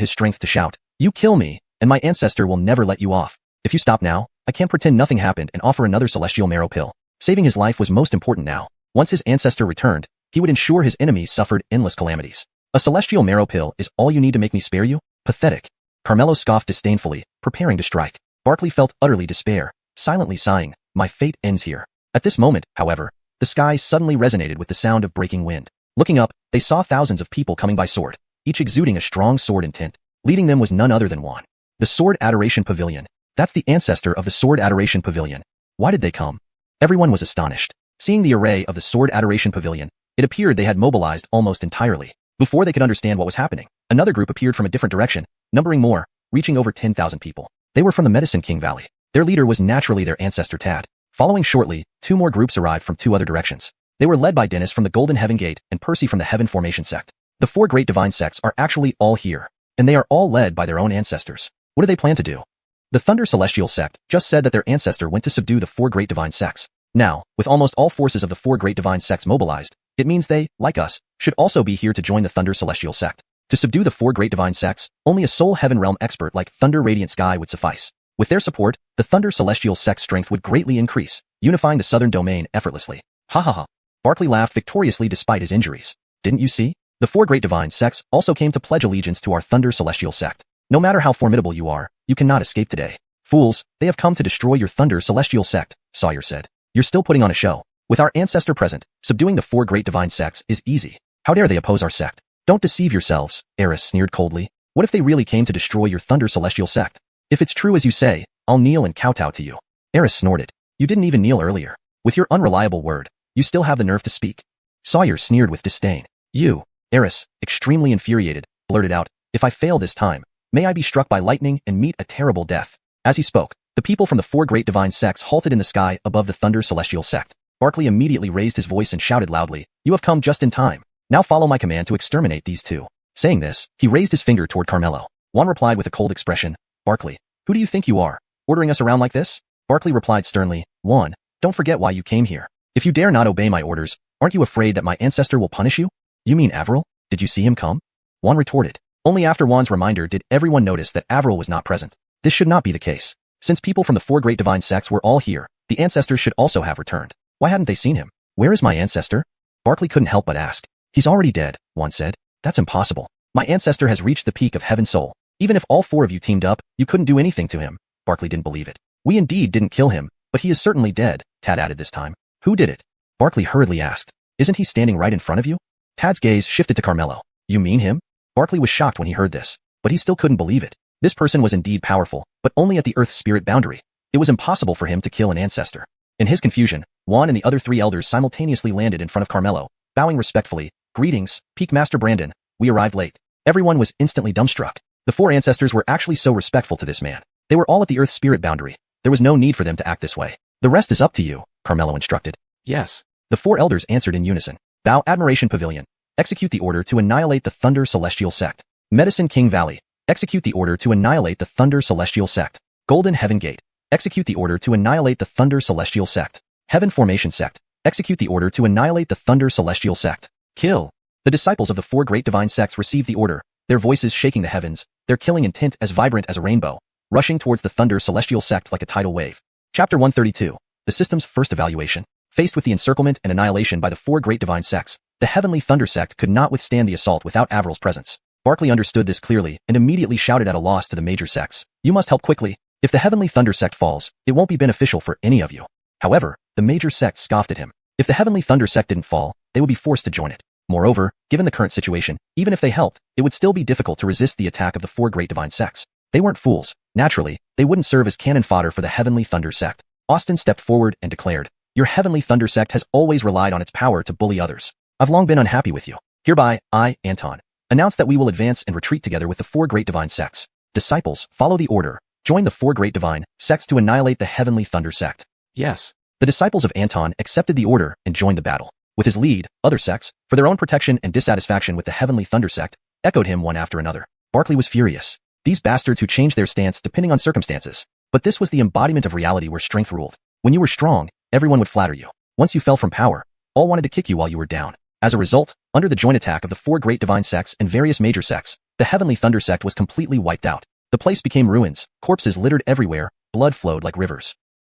his strength to shout, "You kill me, and my ancestor will never let you off. If you stop now, I can't pretend nothing happened and offer another celestial marrow pill." Saving his life was most important now. Once his ancestor returned, he would ensure his enemies suffered endless calamities. A celestial marrow pill is all you need to make me spare you? Pathetic. Carmelo scoffed disdainfully, preparing to strike. Barkley felt utterly despair, silently sighing, "My fate ends here." At this moment, however, the sky suddenly resonated with the sound of breaking wind. Looking up, they saw thousands of people coming by sword, each exuding a strong sword intent. Leading them was none other than Juan. The Sword Adoration Pavilion. That's the ancestor of the Sword Adoration Pavilion. Why did they come? Everyone was astonished. Seeing the array of the Sword Adoration Pavilion, it appeared they had mobilized almost entirely. Before they could understand what was happening, another group appeared from a different direction, numbering more, reaching over 10,000 people. They were from the Medicine King Valley. Their leader was naturally their ancestor Tad. Following shortly, two more groups arrived from two other directions. They were led by Dennis from the Golden Heaven Gate and Percy from the Heaven Formation sect. The four great divine sects are actually all here, and they are all led by their own ancestors. What do they plan to do? The Thunder Celestial sect just said that their ancestor went to subdue the four great divine sects. Now, with almost all forces of the four great divine sects mobilized, it means they, like us, should also be here to join the Thunder Celestial sect. To subdue the four great divine sects, only a soul heaven realm expert like Thunder Radiant Sky would suffice. With their support, the Thunder Celestial sect's strength would greatly increase, unifying the southern domain effortlessly. Ha ha ha. Barkley laughed victoriously despite his injuries. Didn't you see? The four great divine sects also came to pledge allegiance to our Thunder Celestial sect. No matter how formidable you are, you cannot escape today. Fools, they have come to destroy your Thunder Celestial sect, Sawyer said. You're still putting on a show. With our ancestor present, subduing the four great divine sects is easy. How dare they oppose our sect? Don't deceive yourselves, Eris sneered coldly. What if they really came to destroy your Thunder Celestial sect? If it's true as you say, I'll kneel and kowtow to you. Eris snorted. You didn't even kneel earlier. With your unreliable word, you still have the nerve to speak. Sawyer sneered with disdain. You, Eris, extremely infuriated, blurted out, if I fail this time, may I be struck by lightning and meet a terrible death. As he spoke, the people from the four great divine sects halted in the sky above the Thunder Celestial sect. Barkley immediately raised his voice and shouted loudly, You have come just in time. Now follow my command to exterminate these two. Saying this, he raised his finger toward Carmelo. Juan replied with a cold expression, Barkley, who do you think you are, ordering us around like this? Barkley replied sternly, Juan, don't forget why you came here. If you dare not obey my orders, aren't you afraid that my ancestor will punish you? You mean Avril? Did you see him come? Juan retorted. Only after Juan's reminder did everyone notice that Avril was not present. This should not be the case. Since people from the four great divine sects were all here, the ancestors should also have returned. Why hadn't they seen him? Where is my ancestor? Barkley couldn't help but ask. He's already dead, Juan said. That's impossible. My ancestor has reached the peak of heaven soul. Even if all four of you teamed up, you couldn't do anything to him. Barkley didn't believe it. We indeed didn't kill him, but he is certainly dead, Tad added this time. Who did it? Barkley hurriedly asked. Isn't he standing right in front of you? Tad's gaze shifted to Carmelo. You mean him? Barkley was shocked when he heard this, but he still couldn't believe it. This person was indeed powerful, but only at the Earth spirit boundary. It was impossible for him to kill an ancestor. In his confusion, Juan and the other three elders simultaneously landed in front of Carmelo, bowing respectfully. Greetings, Peak Master Brandon. We arrived late. Everyone was instantly dumbstruck. The four ancestors were actually so respectful to this man. They were all at the Earth spirit boundary. There was no need for them to act this way. The rest is up to you, Carmelo instructed. Yes. The four elders answered in unison. Bow Admiration Pavilion. Execute the order to annihilate the Thunder Celestial sect. Medicine King Valley. Execute the order to annihilate the Thunder Celestial sect. Golden Heaven Gate. Execute the order to annihilate the Thunder Celestial sect. Heaven Formation sect. Execute the order to annihilate the Thunder Celestial sect. Kill. The disciples of the four great divine sects received the order, their voices shaking the heavens, their killing intent as vibrant as a rainbow, rushing towards the Thunder Celestial sect like a tidal wave. Chapter 132. The system's first evaluation. Faced with the encirclement and annihilation by the four great divine sects, the Heavenly Thunder sect could not withstand the assault without Avril's presence. Barkley understood this clearly and immediately shouted at a loss to the major sects. You must help quickly. If the Heavenly Thunder sect falls, it won't be beneficial for any of you. However, the major sects scoffed at him. If the Heavenly Thunder sect didn't fall, they would be forced to join it. Moreover, given the current situation, even if they helped, it would still be difficult to resist the attack of the four great divine sects. They weren't fools. Naturally, they wouldn't serve as cannon fodder for the Heavenly Thunder sect. Austin stepped forward and declared, Your Heavenly Thunder sect has always relied on its power to bully others. I've long been unhappy with you. Hereby, I, Anton, announce that we will advance and retreat together with the 4 great divine sects. Disciples, follow the order. Join the 4 great divine sects to annihilate the Heavenly Thunder sect. Yes. The disciples of Anton accepted the order and joined the battle. With his lead, other sects, for their own protection and dissatisfaction with the Heavenly Thunder sect, echoed him one after another. Barkley was furious. These bastards who changed their stance depending on circumstances. But this was the embodiment of reality where strength ruled. When you were strong, everyone would flatter you. Once you fell from power, all wanted to kick you while you were down. As a result, under the joint attack of the 4 great divine sects and various major sects, the Heavenly Thunder sect was completely wiped out. The place became ruins, corpses littered everywhere, blood flowed like rivers.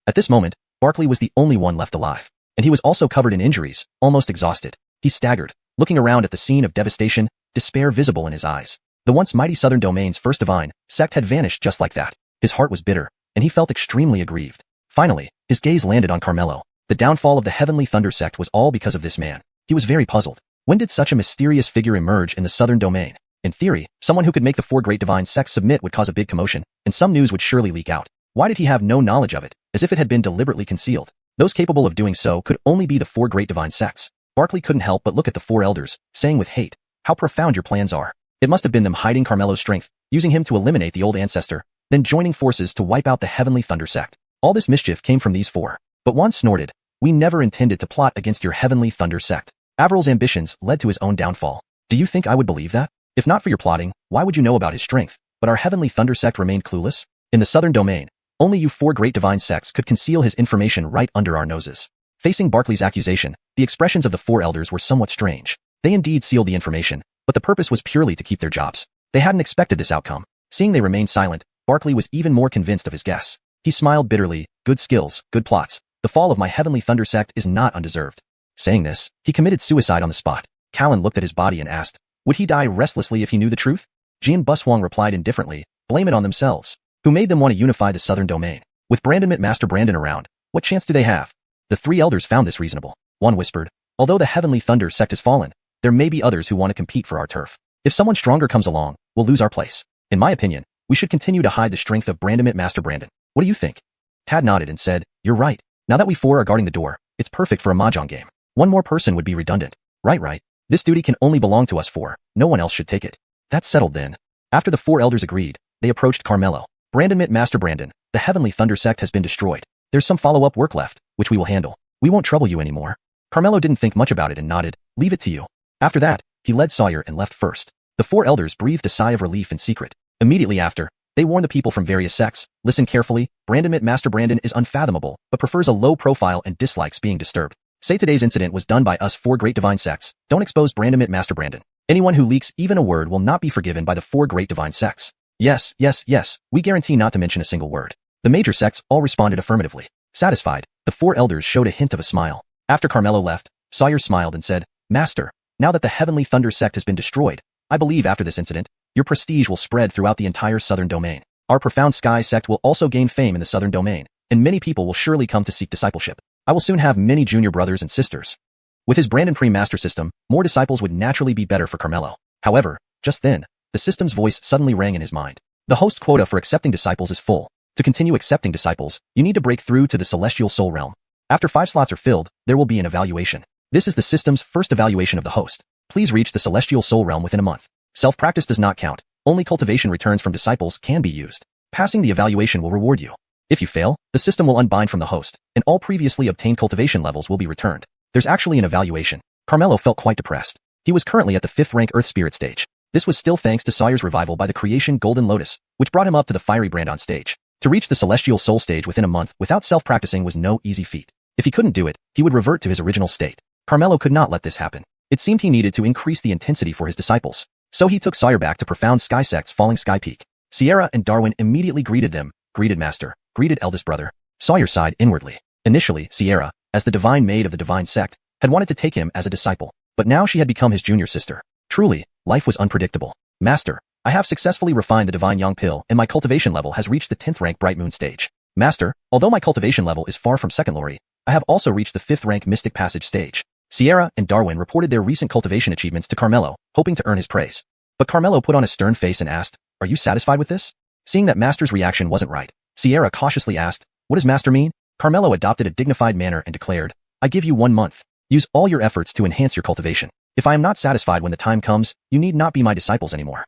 At this moment, Barkley was the only one left alive. And he was also covered in injuries, almost exhausted. He staggered, looking around at the scene of devastation, despair visible in his eyes. The once mighty Southern Domain's first divine sect had vanished just like that. His heart was bitter, and he felt extremely aggrieved. Finally, his gaze landed on Carmelo. The downfall of the Heavenly Thunder sect was all because of this man. He was very puzzled. When did such a mysterious figure emerge in the Southern Domain? In theory, someone who could make the 4 great divine sects submit would cause a big commotion, and some news would surely leak out. Why did he have no knowledge of it, as if it had been deliberately concealed? Those capable of doing so could only be the 4 great divine sects. Barkley couldn't help but look at the 4 elders, saying with hate, "How profound your plans are." It must have been them hiding Carmelo's strength, using him to eliminate the old ancestor, then joining forces to wipe out the Heavenly Thunder sect. All this mischief came from these 4. But one snorted, "We never intended to plot against your Heavenly Thunder sect." Averil's ambitions led to his own downfall. Do you think I would believe that? If not for your plotting, why would you know about his strength? But our Heavenly Thunder sect remained clueless? In the Southern Domain, only you 4 great divine sects could conceal his information right under our noses. Facing Barkley's accusation, the expressions of the 4 elders were somewhat strange. They indeed sealed the information, but the purpose was purely to keep their jobs. They hadn't expected this outcome. Seeing they remained silent, Barkley was even more convinced of his guess. He smiled bitterly, "Good skills, good plots. The fall of my Heavenly Thunder sect is not undeserved." Saying this, he committed suicide on the spot. Callan looked at his body and asked, would he die restlessly if he knew the truth? Jian Bushuang replied indifferently, "Blame it on themselves. Who made them want to unify the Southern Domain? With Brandon Master Brandon around, what chance do they have?" The 3 elders found this reasonable. One whispered, "Although the Heavenly Thunder sect has fallen, there may be others who want to compete for our turf. If someone stronger comes along, we'll lose our place. In my opinion, we should continue to hide the strength of Brandon Master Brandon. What do you think?" Tad nodded and said, "You're right. Now that we 4 are guarding the door, it's perfect for a mahjong game. One more person would be redundant." Right. This duty can only belong to us 4. No one else should take it." That's settled then. After the 4 elders agreed, they approached Carmelo. "Brandon Master Brandon, the Heavenly Thunder sect has been destroyed. There's some follow-up work left, which we will handle. We won't trouble you anymore." Carmelo didn't think much about it and nodded, "Leave it to you." After that, he led Sawyer and left first. The 4 elders breathed a sigh of relief in secret. Immediately after, they warned the people from various sects, "Listen carefully, Brandon Master Brandon is unfathomable, but prefers a low profile and dislikes being disturbed. Say today's incident was done by us 4 great divine sects. Don't expose Brandon Master Brandon. Anyone who leaks even a word will not be forgiven by the 4 great divine sects." Yes, we guarantee not to mention a single word." The major sects all responded affirmatively. Satisfied, the 4 elders showed a hint of a smile. After Carmelo left, Sawyer smiled and said, "Master, now that the Heavenly Thunder sect has been destroyed, I believe after this incident, your prestige will spread throughout the entire Southern Domain. Our Profound Sky sect will also gain fame in the Southern Domain, and many people will surely come to seek discipleship. I will soon have many junior brothers and sisters." With his Brandon Pre-Master system, more disciples would naturally be better for Carmelo. However, just then, the system's voice suddenly rang in his mind. The host quota for accepting disciples is full. To continue accepting disciples, you need to break through to the Celestial Soul Realm. After 5 slots are filled, there will be an evaluation. This is the system's first evaluation of the host. Please reach the Celestial Soul Realm within a month. Self-practice does not count. Only cultivation returns from disciples can be used. Passing the evaluation will reward you. If you fail, the system will unbind from the host, and all previously obtained cultivation levels will be returned. There's actually an evaluation. Carmelo felt quite depressed. He was currently at the 5th rank Earth Spirit stage. This was still thanks to Sawyer's revival by the creation Golden Lotus, which brought him up to the Fiery Brandon stage. To reach the Celestial Soul stage within a month without self-practicing was no easy feat. If he couldn't do it, he would revert to his original state. Carmelo could not let this happen. It seemed he needed to increase the intensity for his disciples. So he took Sawyer back to Profound Sky Sect's Falling Sky Peak. Sierra and Darwin immediately greeted them, "Greeted Master, greeted eldest brother." Sawyer sighed inwardly. Initially, Sierra, as the divine maid of the divine sect, had wanted to take him as a disciple, but now she had become his junior sister. Truly, life was unpredictable. "Master, I have successfully refined the divine yang pill and my cultivation level has reached the 10th rank Bright Moon stage. Master, although my cultivation level is far from second lori, I have also reached the 5th rank Mystic Passage stage." Sierra and Darwin reported their recent cultivation achievements to Carmelo, hoping to earn his praise. But Carmelo put on a stern face and asked, "Are you satisfied with this?" Seeing that Master's reaction wasn't right, Sierra cautiously asked, "What does Master mean?" Carmelo adopted a dignified manner and declared, "I give you 1 month. Use all your efforts to enhance your cultivation. If I am not satisfied when the time comes, you need not be my disciples anymore.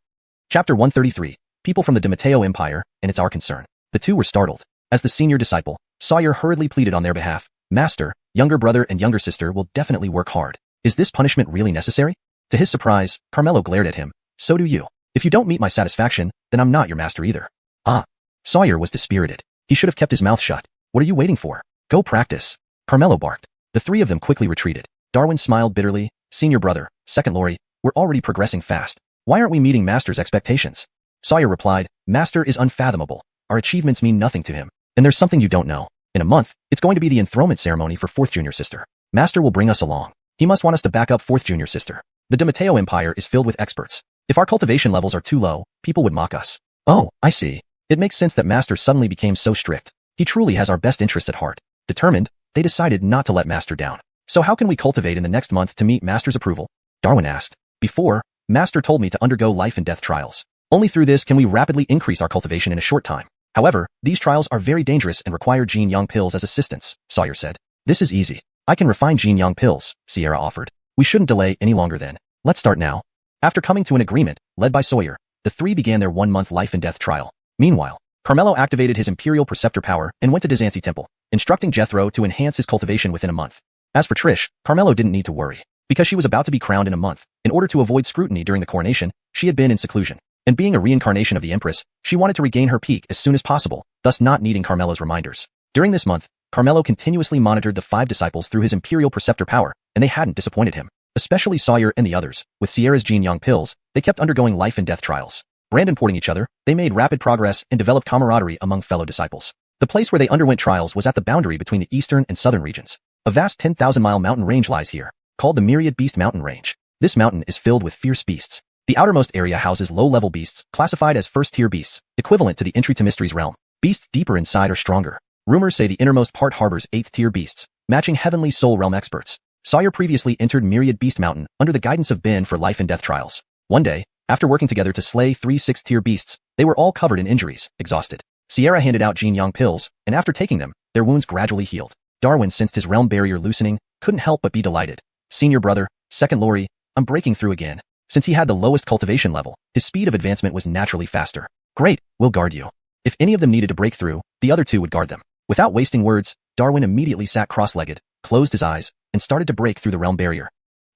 Chapter 133. People from the Dojo Empire, and it's our concern. The two were startled. As the senior disciple, Sawyer hurriedly pleaded on their behalf. Master, younger brother and younger sister will definitely work hard. Is this punishment really necessary? To his surprise, Carmelo glared at him. So do you. If you don't meet my satisfaction, then I'm not your master either. Ah. Sawyer was dispirited. He should have kept his mouth shut. What are you waiting for? Go practice. Carmelo barked. The three of them quickly retreated. Darwin smiled bitterly. Senior brother, second Lori, we're already progressing fast. Why aren't we meeting Master's expectations? Sawyer replied, Master is unfathomable. Our achievements mean nothing to him. And there's something you don't know. In a month, it's going to be the enthronement ceremony for 4th junior sister. Master will bring us along. He must want us to back up 4th junior sister. The Dojo Empire is filled with experts. If our cultivation levels are too low, people would mock us. Oh, I see. It makes sense that Master suddenly became so strict. He truly has our best interests at heart. Determined, they decided not to let Master down. So how can we cultivate in the next month to meet Master's approval? Darwin asked. Before, Master told me to undergo life and death trials. Only through this can we rapidly increase our cultivation in a short time. However, these trials are very dangerous and require Jin Yang pills as assistants, Sawyer said. This is easy. I can refine Jin Yang pills, Sierra offered. We shouldn't delay any longer then. Let's start now. After coming to an agreement, led by Sawyer, the three began their 1-month life and death trial. Meanwhile, Carmelo activated his Imperial Preceptor power and went to Xianxia Temple, instructing Jethro to enhance his cultivation within a month. As for Trish, Carmelo didn't need to worry. Because she was about to be crowned in a month, in order to avoid scrutiny during the coronation, she had been in seclusion. And being a reincarnation of the Empress, she wanted to regain her peak as soon as possible, thus not needing Carmelo's reminders. During this month, Carmelo continuously monitored the 5 disciples through his Imperial Preceptor power, and they hadn't disappointed him. Especially Sawyer and the others. With Sierra's Jin Yang pills, they kept undergoing life and death trials. Brand porting each other, they made rapid progress and developed camaraderie among fellow disciples. The place where they underwent trials was at the boundary between the eastern and southern regions. A vast 10,000-mile mountain range lies here, called the Myriad Beast Mountain Range. This mountain is filled with fierce beasts. The outermost area houses low-level beasts, classified as first-tier beasts, equivalent to the entry to Mystery's realm. Beasts deeper inside are stronger. Rumors say the innermost part harbors 8th-tier beasts, matching Heavenly Soul Realm experts. Sawyer previously entered Myriad Beast Mountain under the guidance of Ben for life and death trials. One day, after working together to slay 3 6th-tier beasts, they were all covered in injuries, exhausted. Sierra handed out Jin Yang pills, and after taking them, their wounds gradually healed. Darwin sensed his realm barrier loosening, couldn't help but be delighted. Senior brother, second Lori, I'm breaking through again. Since he had the lowest cultivation level, his speed of advancement was naturally faster. Great, we'll guard you. If any of them needed to break through, the other two would guard them. Without wasting words, Darwin immediately sat cross-legged, closed his eyes, and started to break through the realm barrier.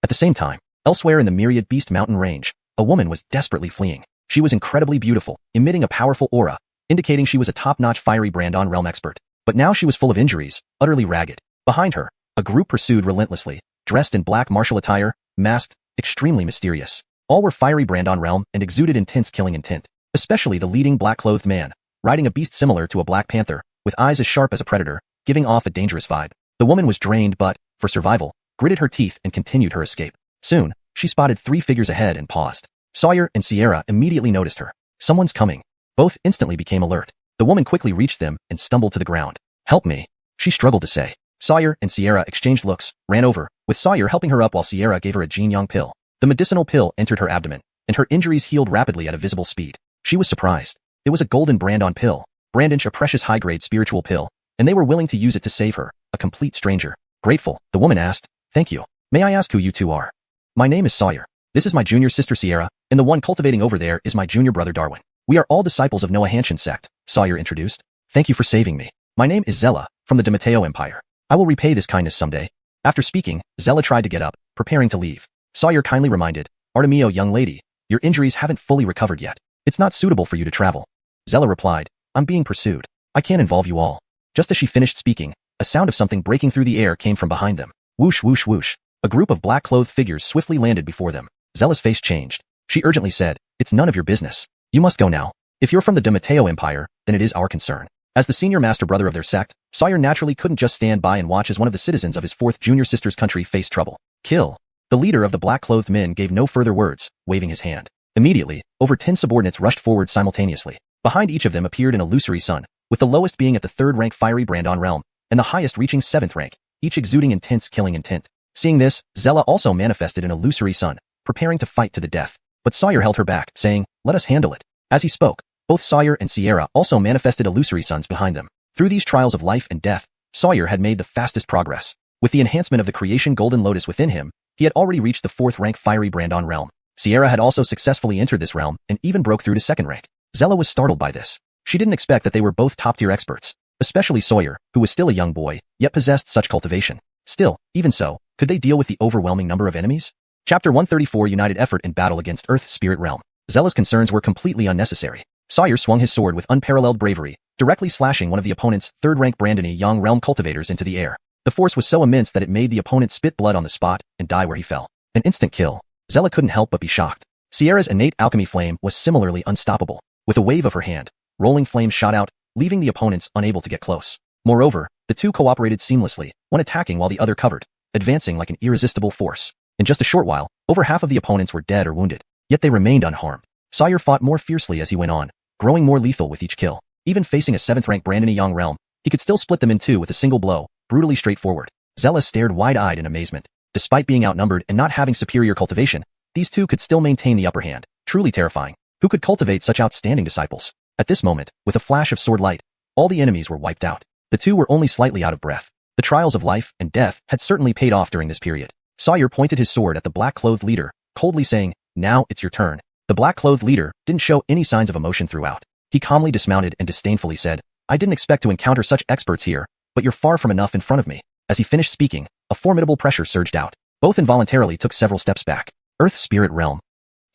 At the same time, elsewhere in the Myriad Beast Mountain Range, a woman was desperately fleeing. She was incredibly beautiful, emitting a powerful aura, indicating she was a top-notch fiery Brandon realm expert. But now she was full of injuries, utterly ragged. Behind her, a group pursued relentlessly, dressed in black martial attire, masked, extremely mysterious. All were fiery Brandon realm and exuded intense killing intent, especially the leading black-clothed man, riding a beast similar to a black panther, with eyes as sharp as a predator, giving off a dangerous vibe. The woman was drained but, for survival, gritted her teeth and continued her escape. Soon, she spotted 3 figures ahead and paused. Sawyer and Sierra immediately noticed her. Someone's coming. Both instantly became alert. The woman quickly reached them and stumbled to the ground. Help me, she struggled to say. Sawyer and Sierra exchanged looks, ran over, with Sawyer helping her up while Sierra gave her a Jin Yang pill. The medicinal pill entered her abdomen, and her injuries healed rapidly at a visible speed. She was surprised. It was a golden Brandon pill, Brandinch a precious high-grade spiritual pill, and they were willing to use it to save her, a complete stranger. Grateful, the woman asked, thank you. May I ask who you two are? My name is Sawyer. This is my junior sister Sierra, and the one cultivating over there is my junior brother Darwin. We are all disciples of Xianxia sect, Sawyer introduced. Thank you for saving me. My name is Zella, from the Dojo Empire. I will repay this kindness someday. After speaking, Zella tried to get up, preparing to leave. Sawyer kindly reminded, Artemio, young lady, your injuries haven't fully recovered yet. It's not suitable for you to travel. Zella replied, I'm being pursued. I can't involve you all. Just as she finished speaking, a sound of something breaking through the air came from behind them. Whoosh, whoosh, whoosh. A group of black-clothed figures swiftly landed before them. Zella's face changed. She urgently said, it's none of your business. You must go now. If you're from the Dojo Empire, then it is our concern. As the senior master brother of their sect, Sawyer naturally couldn't just stand by and watch as one of the citizens of his 4th junior sister's country faced trouble. Kill. The leader of the black-clothed men gave no further words, waving his hand. Immediately, over 10 subordinates rushed forward simultaneously. Behind each of them appeared an illusory sun, with the lowest being at the 3rd rank fiery Brandon realm, and the highest reaching 7th rank, each exuding intense killing intent. Seeing this, Zella also manifested an illusory sun, preparing to fight to the death. But Sawyer held her back, saying, let us handle it. As he spoke, both Sawyer and Sierra also manifested illusory suns behind them. Through these trials of life and death, Sawyer had made the fastest progress. With the enhancement of the creation golden lotus within him, he had already reached the 4th rank fiery Brandon realm. Xianxia had also successfully entered this realm and even broke through to 2nd rank. Zella was startled by this. She didn't expect that they were both top-tier experts, especially Sawyer, who was still a young boy, yet possessed such cultivation. Still, even so, could they deal with the overwhelming number of enemies? Chapter 134 United Effort in Battle Against Earth Spirit Realm. Zella's concerns were completely unnecessary. Sawyer swung his sword with unparalleled bravery, directly slashing one of the opponent's 3rd-rank Brandony Yang realm cultivators into the air. The force was so immense that it made the opponent spit blood on the spot and die where he fell. An instant kill. Zella couldn't help but be shocked. Sierra's innate alchemy flame was similarly unstoppable. With a wave of her hand, rolling flames shot out, leaving the opponents unable to get close. Moreover, the two cooperated seamlessly, one attacking while the other covered, advancing like an irresistible force. In just a short while, over half of the opponents were dead or wounded, yet they remained unharmed. Sawyer fought more fiercely as he went on, growing more lethal with each kill. Even facing a 7th-rank Brandony Yang realm, he could still split them in two with a single blow, brutally straightforward. Zella stared wide-eyed in amazement. Despite being outnumbered and not having superior cultivation, these two could still maintain the upper hand. Truly terrifying. Who could cultivate such outstanding disciples? At this moment, with a flash of sword light, all the enemies were wiped out. The two were only slightly out of breath. The trials of life and death had certainly paid off during this period. Sawyer pointed his sword at the black-clothed leader, coldly saying, "Now it's your turn." The black-clothed leader didn't show any signs of emotion throughout. He calmly dismounted and disdainfully said, "I didn't expect to encounter such experts here, but you're far from enough in front of me." As he finished speaking, a formidable pressure surged out. Both involuntarily took several steps back. Earth Spirit Realm.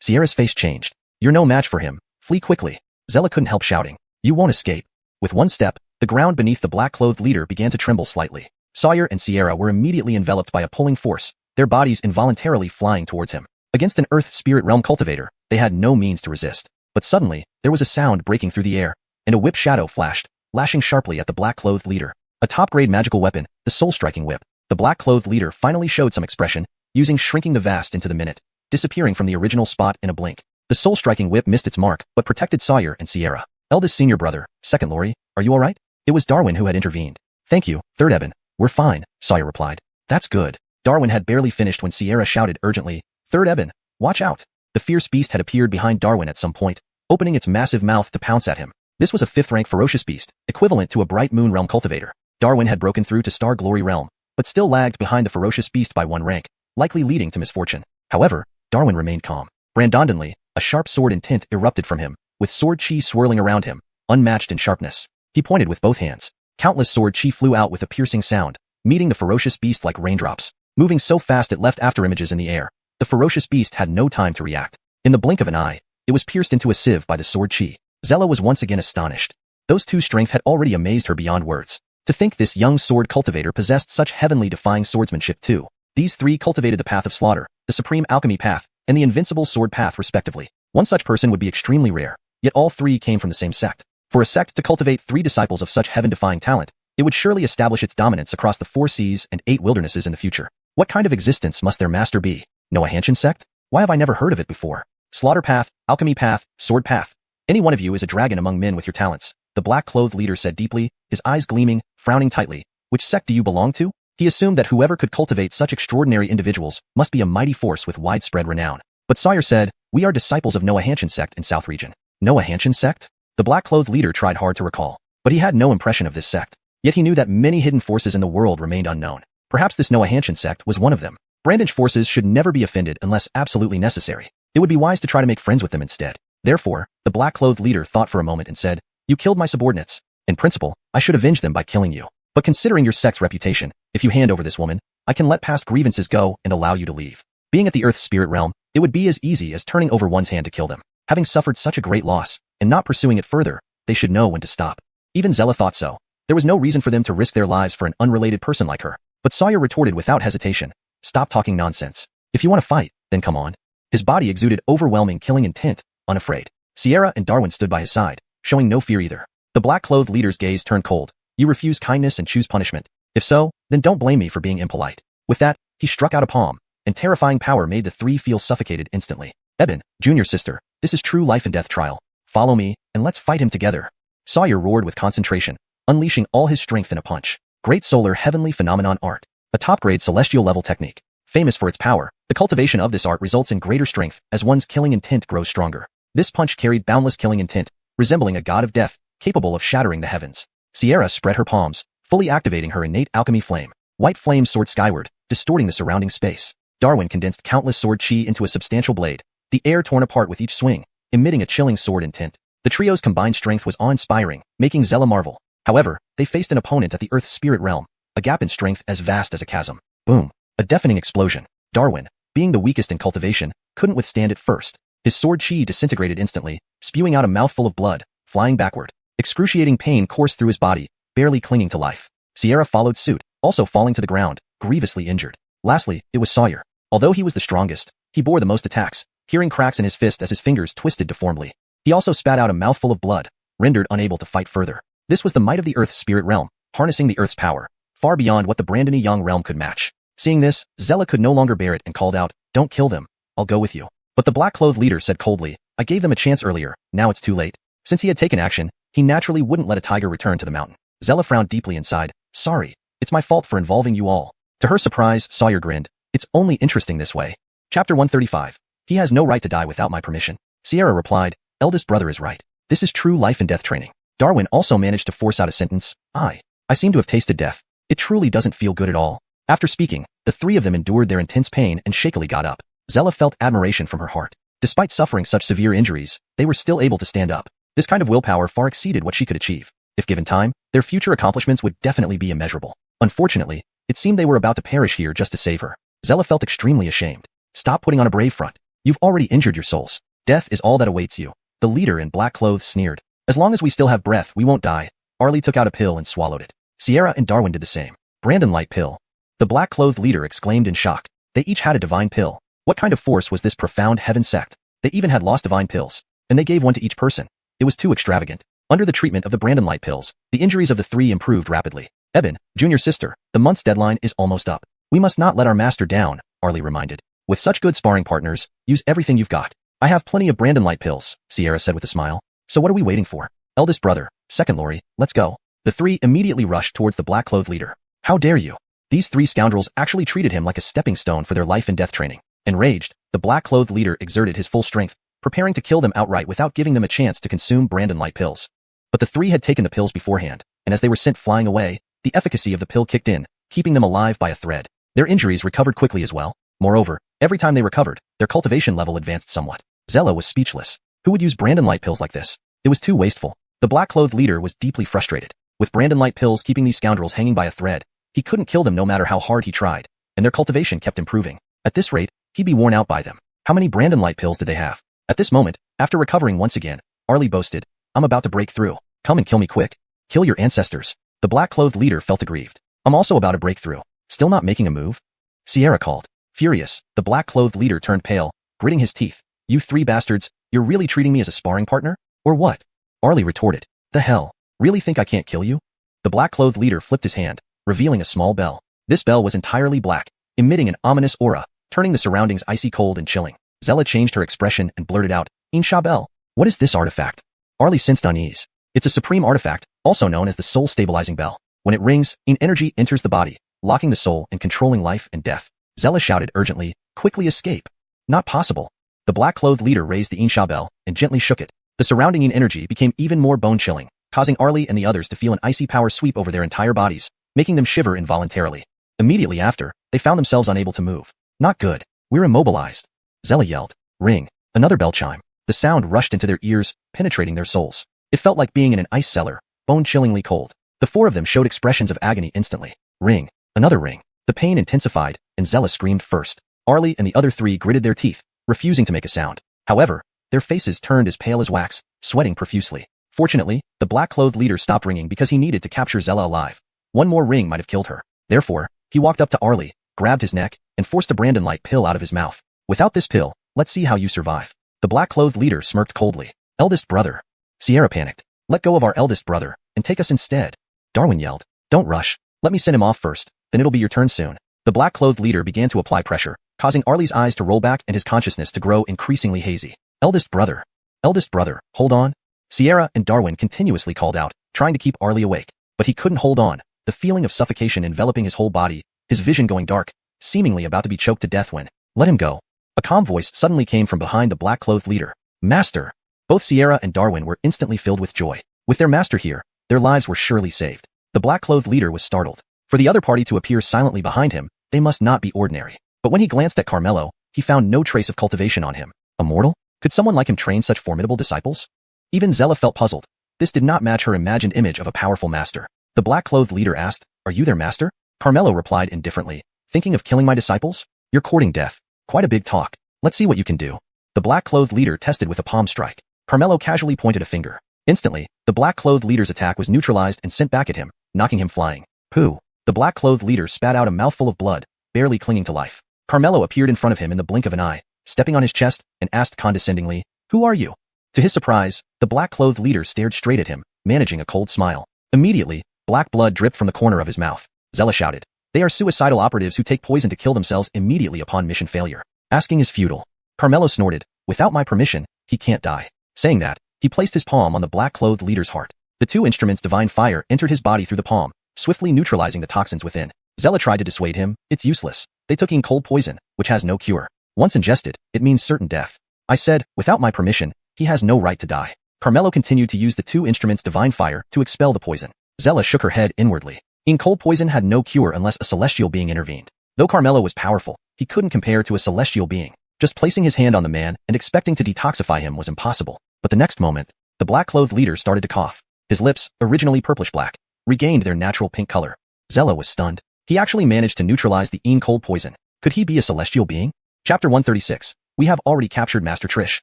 Sierra's face changed. "You're no match for him. Flee quickly." Zella couldn't help shouting, "You won't escape." With one step, the ground beneath the black-clothed leader began to tremble slightly. Sawyer and Sierra were immediately enveloped by a pulling force, their bodies involuntarily flying towards him. Against an Earth Spirit Realm cultivator, they had no means to resist. But suddenly, there was a sound breaking through the air, and a whip shadow flashed, lashing sharply at the black-clothed leader. A top-grade magical weapon, the soul-striking whip. The black-clothed leader finally showed some expression, using shrinking the vast into the minute, disappearing from the original spot in a blink. The soul-striking whip missed its mark, but protected Sawyer and Sierra. "Eldest senior brother, second Lori, are you alright?" It was Darwin who had intervened. "Thank you, third Eben. We're fine," Sawyer replied. "That's good." Darwin had barely finished when Sierra shouted urgently, "Third Eben, watch out." The fierce beast had appeared behind Darwin at some point, opening its massive mouth to pounce at him. This was a 5th-rank ferocious beast, equivalent to a bright moon realm cultivator. Darwin had broken through to Star Glory realm, but still lagged behind the ferocious beast by 1 rank, likely leading to misfortune. However, Darwin remained calm. Brandondonly, a sharp sword in tint erupted from him, with sword chi swirling around him, unmatched in sharpness. He pointed with both hands. Countless sword chi flew out with a piercing sound, meeting the ferocious beast like raindrops. Moving so fast it left afterimages in the air, the ferocious beast had no time to react. In the blink of an eye, it was pierced into a sieve by the sword chi. Zella was once again astonished. Those two strength had already amazed her beyond words. To think this young sword cultivator possessed such heavenly defying swordsmanship too. These three cultivated the path of slaughter, the supreme alchemy path, and the invincible sword path respectively. One such person would be extremely rare, yet all three came from the same sect. For a sect to cultivate 3 disciples of such heaven-defying talent, it would surely establish its dominance across the 4 seas and 8 wildernesses in the future. What kind of existence must their master be? Noah Hanshin sect? Why have I never heard of it before? Slaughter path, alchemy path, sword path. Any one of you is a dragon among men with your talents, the black-clothed leader said deeply, his eyes gleaming, frowning tightly. Which sect do you belong to? He assumed that whoever could cultivate such extraordinary individuals must be a mighty force with widespread renown. But Sawyer said, "We are disciples of Noah Hanshin sect in South Region." Noah Hanshin sect? The black-clothed leader tried hard to recall, but he had no impression of this sect. Yet he knew that many hidden forces in the world remained unknown. Perhaps this Noah Hanshin sect was one of them. Brandage forces should never be offended unless absolutely necessary. It would be wise to try to make friends with them instead. Therefore, the black-clothed leader thought for a moment and said, "You killed my subordinates. In principle, I should avenge them by killing you. But considering your sect's reputation, if you hand over this woman, I can let past grievances go and allow you to leave." Being at the Earth Spirit Realm, it would be as easy as turning over one's hand to kill them. Having suffered such a great loss, and not pursuing it further, they should know when to stop. Even Zella thought so. There was no reason for them to risk their lives for an unrelated person like her. But Sawyer retorted without hesitation, "Stop talking nonsense. If you want to fight, then come on." His body exuded overwhelming killing intent, unafraid. Sierra and Darwin stood by his side, showing no fear either. The black-clothed leader's gaze turned cold. "You refuse kindness and choose punishment. If so, then don't blame me for being impolite." With that, he struck out a palm, and terrifying power made the three feel suffocated instantly. "Eben, junior sister, this is true life and death trial. Follow me, and let's fight him together." Sawyer roared with concentration, unleashing all his strength in a punch. Great Solar Heavenly Phenomenon Art. A top-grade celestial level technique. Famous for its power, the cultivation of this art results in greater strength as one's killing intent grows stronger. This punch carried boundless killing intent, resembling a god of death, capable of shattering the heavens. Sierra spread her palms, fully activating her innate alchemy flame. White flames soared skyward, distorting the surrounding space. Darwin condensed countless sword chi into a substantial blade, the air torn apart with each swing, emitting a chilling sword tint. The trio's combined strength was awe-inspiring, making Zella marvel. However, they faced an opponent at the Earth's spirit realm, a gap in strength as vast as a chasm. Boom. A deafening explosion. Darwin, being the weakest in cultivation, couldn't withstand it first. His sword chi disintegrated instantly, spewing out a mouthful of blood, flying backward. Excruciating pain coursed through his body, barely clinging to life. Xianxia followed suit, also falling to the ground, grievously injured. Lastly, it was Sawyer. Although he was the strongest, he bore the most attacks, hearing cracks in his fist as his fingers twisted deformedly. He also spat out a mouthful of blood, rendered unable to fight further. This was the might of the Earth's spirit realm, harnessing the Earth's power, far beyond what the Brandony Young realm could match. Seeing this, Zella could no longer bear it and called out, "Don't kill them, I'll go with you." But the black-clothed leader said coldly, "I gave them a chance earlier, now it's too late." Since he had taken action, he naturally wouldn't let a tiger return to the mountain. Zella frowned deeply inside. "Sorry, it's my fault for involving you all." To her surprise, Sawyer grinned. "It's only interesting this way." Chapter 135. He has no right to die without my permission. Xianxia replied, "Eldest brother is right. This is true life and death training." Darwin also managed to force out a sentence. I seem to have tasted death. It truly doesn't feel good at all." After speaking, the three of them endured their intense pain and shakily got up. Zella felt admiration from her heart. Despite suffering such severe injuries, they were still able to stand up. This kind of willpower far exceeded what she could achieve. If given time, their future accomplishments would definitely be immeasurable. Unfortunately, it seemed they were about to perish here just to save her. Zella felt extremely ashamed. "Stop putting on a brave front. You've already injured your souls. Death is all that awaits you." The leader in black clothes sneered. "As long as we still have breath, we won't die." Arlie took out a pill and swallowed it. Xianxia and Darwin did the same. "Brandon light pill." The black-clothed leader exclaimed in shock. They each had a divine pill. What kind of force was this profound heaven sect? They even had lost divine pills, and they gave one to each person. It was too extravagant. Under the treatment of the Brandon light pills, the injuries of the three improved rapidly. "Eben, junior sister, the month's deadline is almost up. We must not let our master down," Arlie reminded. "With such good sparring partners, use everything you've got." "I have plenty of Brandon light pills," Xianxia said with a smile. "So what are we waiting for? Eldest brother, second Lori, let's go." The three immediately rushed towards the black-clothed leader. "How dare you?" These three scoundrels actually treated him like a stepping stone for their life and death training. Enraged, the black-clothed leader exerted his full strength, preparing to kill them outright without giving them a chance to consume Brandon light pills. But the three had taken the pills beforehand, and as they were sent flying away, the efficacy of the pill kicked in, keeping them alive by a thread. Their injuries recovered quickly as well. Moreover, every time they recovered, their cultivation level advanced somewhat. Zella was speechless. Who would use Brandon light pills like this? It was too wasteful. The black-clothed leader was deeply frustrated. With Brandon light pills keeping these scoundrels hanging by a thread, he couldn't kill them no matter how hard he tried, and their cultivation kept improving. At this rate, he'd be worn out by them. How many Brandon light pills did they have? At this moment, after recovering once again, Arlie boasted, "I'm about to break through. Come and kill me quick. Kill your ancestors." The black-clothed leader felt aggrieved. "I'm also about to break through. Still not making a move?" Xianxia called. Furious, the black-clothed leader turned pale, gritting his teeth. "You three bastards, you're really treating me as a sparring partner? Or what?" Arlie retorted. "The hell? Really think I can't kill you?" The black-clothed leader flipped his hand, revealing a small bell. This bell was entirely black, emitting an ominous aura, turning the surroundings icy cold and chilling. Zella changed her expression and blurted out, "Insha bell. What is this artifact?" Arlie sensed unease. "It's a supreme artifact, also known as the soul-stabilizing bell. When it rings, energy enters the body, locking the soul and controlling life and death." Zella shouted urgently, "Quickly escape." "Not possible." The black-clothed leader raised the Insha bell and gently shook it. The surrounding energy became even more bone-chilling, causing Arlie and the others to feel an icy power sweep over their entire bodies, making them shiver involuntarily. Immediately after, they found themselves unable to move. "Not good. We're immobilized." Zella yelled. Ring. Another bell chime. The sound rushed into their ears, penetrating their souls. It felt like being in an ice cellar, bone-chillingly cold. The four of them showed expressions of agony instantly. Ring. Another ring. The pain intensified, and Zella screamed first. Arlie and the other three gritted their teeth, refusing to make a sound. However, their faces turned as pale as wax, sweating profusely. Fortunately, the black-clothed leader stopped ringing because he needed to capture Zella alive. One more ring might have killed her. Therefore, he walked up to Arlie, grabbed his neck, and forced a Brandon light pill out of his mouth. "Without this pill, let's see how you survive." The black-clothed leader smirked coldly. "Eldest brother." Xianxia panicked. "Let go of our eldest brother, and take us instead." Darwin yelled. "Don't rush. Let me send him off first, then it'll be your turn soon." The black-clothed leader began to apply pressure, causing Arlie's eyes to roll back and his consciousness to grow increasingly hazy. "Eldest brother. Eldest brother, hold on." Xianxia and Darwin continuously called out, trying to keep Arlie awake, but he couldn't hold on, the feeling of suffocation enveloping his whole body, his vision going dark, seemingly about to be choked to death when, "Let him go." A calm voice suddenly came from behind the black-clothed leader. "Master." Both Xianxia and Darwin were instantly filled with joy. With their master here, their lives were surely saved. The black-clothed leader was startled. For the other party to appear silently behind him, they must not be ordinary. But when he glanced at Carmelo, he found no trace of cultivation on him. A mortal? Could someone like him train such formidable disciples? Even Zella felt puzzled. This did not match her imagined image of a powerful master. The black-clothed leader asked, "Are you their master?" Carmelo replied indifferently, "Thinking of killing my disciples? You're courting death. Quite a big talk. Let's see what you can do." The black-clothed leader tested with a palm strike. Carmelo casually pointed a finger. Instantly, the black-clothed leader's attack was neutralized and sent back at him, knocking him flying. Pooh. The black-clothed leader spat out a mouthful of blood, barely clinging to life. Carmelo appeared in front of him in the blink of an eye, stepping on his chest, and asked condescendingly, "Who are you?" To his surprise, the black-clothed leader stared straight at him, managing a cold smile. Immediately, black blood dripped from the corner of his mouth. Zella shouted, "They are suicidal operatives who take poison to kill themselves immediately upon mission failure. Asking is futile." Carmelo snorted, "Without my permission, he can't die." Saying that, he placed his palm on the black-clothed leader's heart. The two instruments' divine fire entered his body through the palm, swiftly neutralizing the toxins within. Zella tried to dissuade him. "It's useless. They took in cold poison, which has no cure. Once ingested, it means certain death." I said, "Without my permission, he has no right to die." Carmelo continued to use the two instruments' divine fire to expel the poison. Zella shook her head inwardly. Cold poison had no cure unless a celestial being intervened. Though Carmelo was powerful, he couldn't compare to a celestial being. Just placing his hand on the man and expecting to detoxify him was impossible. But the next moment, the black-clothed leader started to cough. His lips, originally purplish-black, regained their natural pink color. Zella was stunned. He actually managed to neutralize the cold poison. Could he be a celestial being? Chapter 136. We have already captured Master Trish.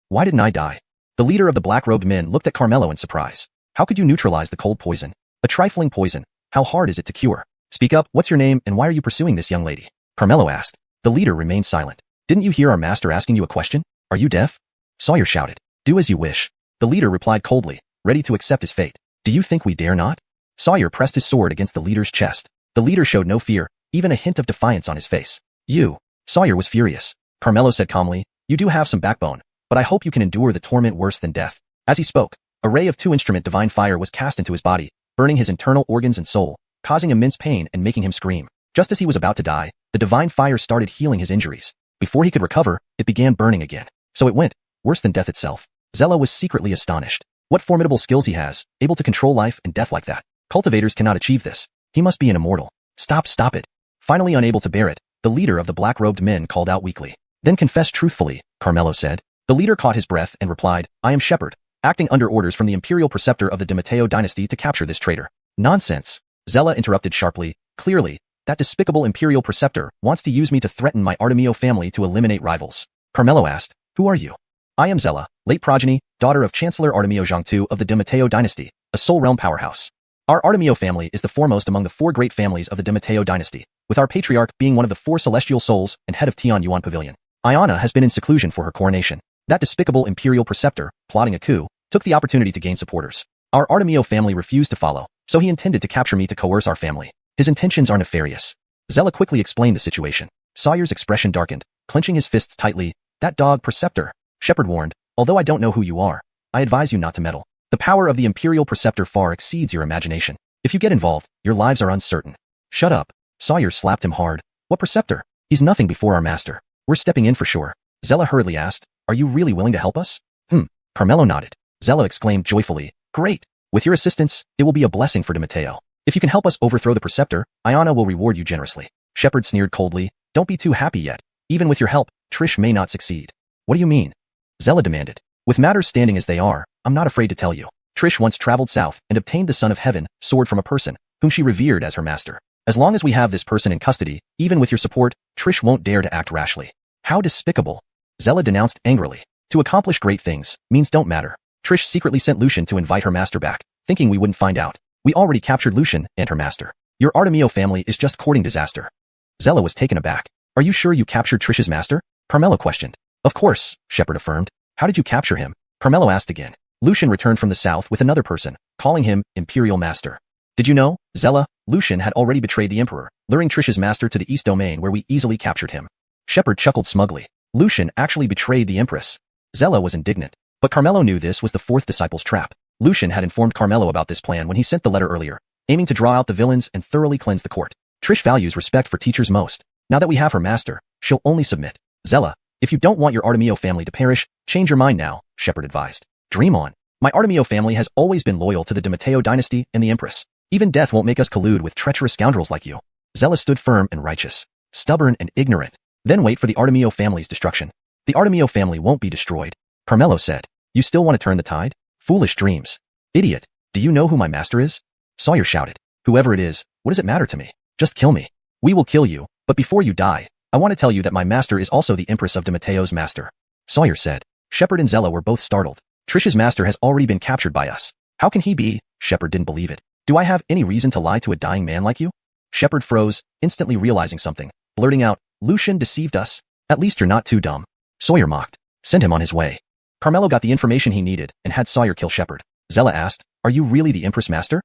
Why didn't I die? The leader of the black-robed men looked at Carmelo in surprise. How could you neutralize the cold poison? A trifling poison. How hard is it to cure? Speak up, what's your name and why are you pursuing this young lady? Carmelo asked. The leader remained silent. Didn't you hear our master asking you a question? Are you deaf? Sawyer shouted. Do as you wish. The leader replied coldly, ready to accept his fate. Do you think we dare not? Sawyer pressed his sword against the leader's chest. The leader showed no fear, even a hint of defiance on his face. You. Sawyer was furious. Carmelo said calmly, you do have some backbone, but I hope you can endure the torment worse than death. As he spoke, a ray of two-instrument divine fire was cast into his body, burning his internal organs and soul, causing immense pain and making him scream. Just as he was about to die, the divine fire started healing his injuries. Before he could recover, it began burning again. So it went, worse than death itself. Zella was secretly astonished. What formidable skills he has, able to control life and death like that. Cultivators cannot achieve this. He must be an immortal. Stop it. Finally unable to bear it, the leader of the black-robed men called out weakly. Then confess truthfully, Carmelo said. The leader caught his breath and replied, I am Shepherd, acting under orders from the imperial preceptor of the DiMatteo dynasty to capture this traitor. Nonsense. Zella interrupted sharply. Clearly, that despicable imperial preceptor wants to use me to threaten my Artemio family to eliminate rivals. Carmelo asked, who are you? I am Zella, late progeny, daughter of Chancellor Artemio Xianxia of the DiMatteo dynasty, a soul realm powerhouse. Our Artemio family is the foremost among the four great families of the DiMatteo dynasty, with our patriarch being one of the four celestial souls and head of Tian Yuan Pavilion. Ayana has been in seclusion for her coronation. That despicable imperial preceptor, plotting a coup, took the opportunity to gain supporters. Our Artemio family refused to follow, so he intended to capture me to coerce our family. His intentions are nefarious. Zella quickly explained the situation. Sawyer's expression darkened, clenching his fists tightly. That dog preceptor, Shepherd warned, although I don't know who you are, I advise you not to meddle. The power of the imperial preceptor far exceeds your imagination. If you get involved, your lives are uncertain. Shut up. Sawyer slapped him hard. What preceptor? He's nothing before our master. We're stepping in for sure. Zella hurriedly asked, are you really willing to help us? Carmelo nodded. Zella exclaimed joyfully, great. With your assistance, it will be a blessing for DiMatteo. If you can help us overthrow the preceptor, Ayana will reward you generously. Shepherd sneered coldly, don't be too happy yet. Even with your help, Trish may not succeed. What do you mean? Zella demanded. With matters standing as they are, I'm not afraid to tell you. Trish once traveled south and obtained the Son of Heaven sword from a person whom she revered as her master. As long as we have this person in custody, even with your support, Trish won't dare to act rashly. How despicable. Zella denounced angrily. To accomplish great things means don't matter. Trish secretly sent Lucian to invite her master back, thinking we wouldn't find out. We already captured Lucian and her master. Your Artemio family is just courting disaster. Zella was taken aback. Are you sure you captured Trish's master? Carmelo questioned. Of course, Shepherd affirmed. How did you capture him? Carmelo asked again. Lucian returned from the south with another person, calling him Imperial Master. Did you know, Zella, Lucian had already betrayed the Emperor, luring Trish's master to the East Domain where we easily captured him. Shepherd chuckled smugly. Lucian actually betrayed the Empress. Zella was indignant. But Carmelo knew this was the fourth disciple's trap. Lucian had informed Carmelo about this plan when he sent the letter earlier, aiming to draw out the villains and thoroughly cleanse the court. Trish values respect for teachers most. Now that we have her master, she'll only submit. Zella, if you don't want your Artemio family to perish, change your mind now, Shepherd advised. Dream on. My Artemio family has always been loyal to the DiMatteo dynasty and the Empress. Even death won't make us collude with treacherous scoundrels like you. Zella stood firm and righteous, stubborn and ignorant. Then wait for the Artemio family's destruction. The Artemio family won't be destroyed. Carmelo said. You still want to turn the tide? Foolish dreams. Idiot. Do you know who my master is? Sawyer shouted. Whoever it is, what does it matter to me? Just kill me. We will kill you, but before you die, I want to tell you that my master is also the Empress of De Mateo's master. Sawyer said. Shepard and Zella were both startled. Trish's master has already been captured by us. How can he be? Shepard didn't believe it. Do I have any reason to lie to a dying man like you? Shepard froze, instantly realizing something, blurting out, Lucian deceived us. At least you're not too dumb. Sawyer mocked. Send him on his way. Carmelo got the information he needed and had Sawyer kill Shepard. Zella asked, Are you really the Empress master?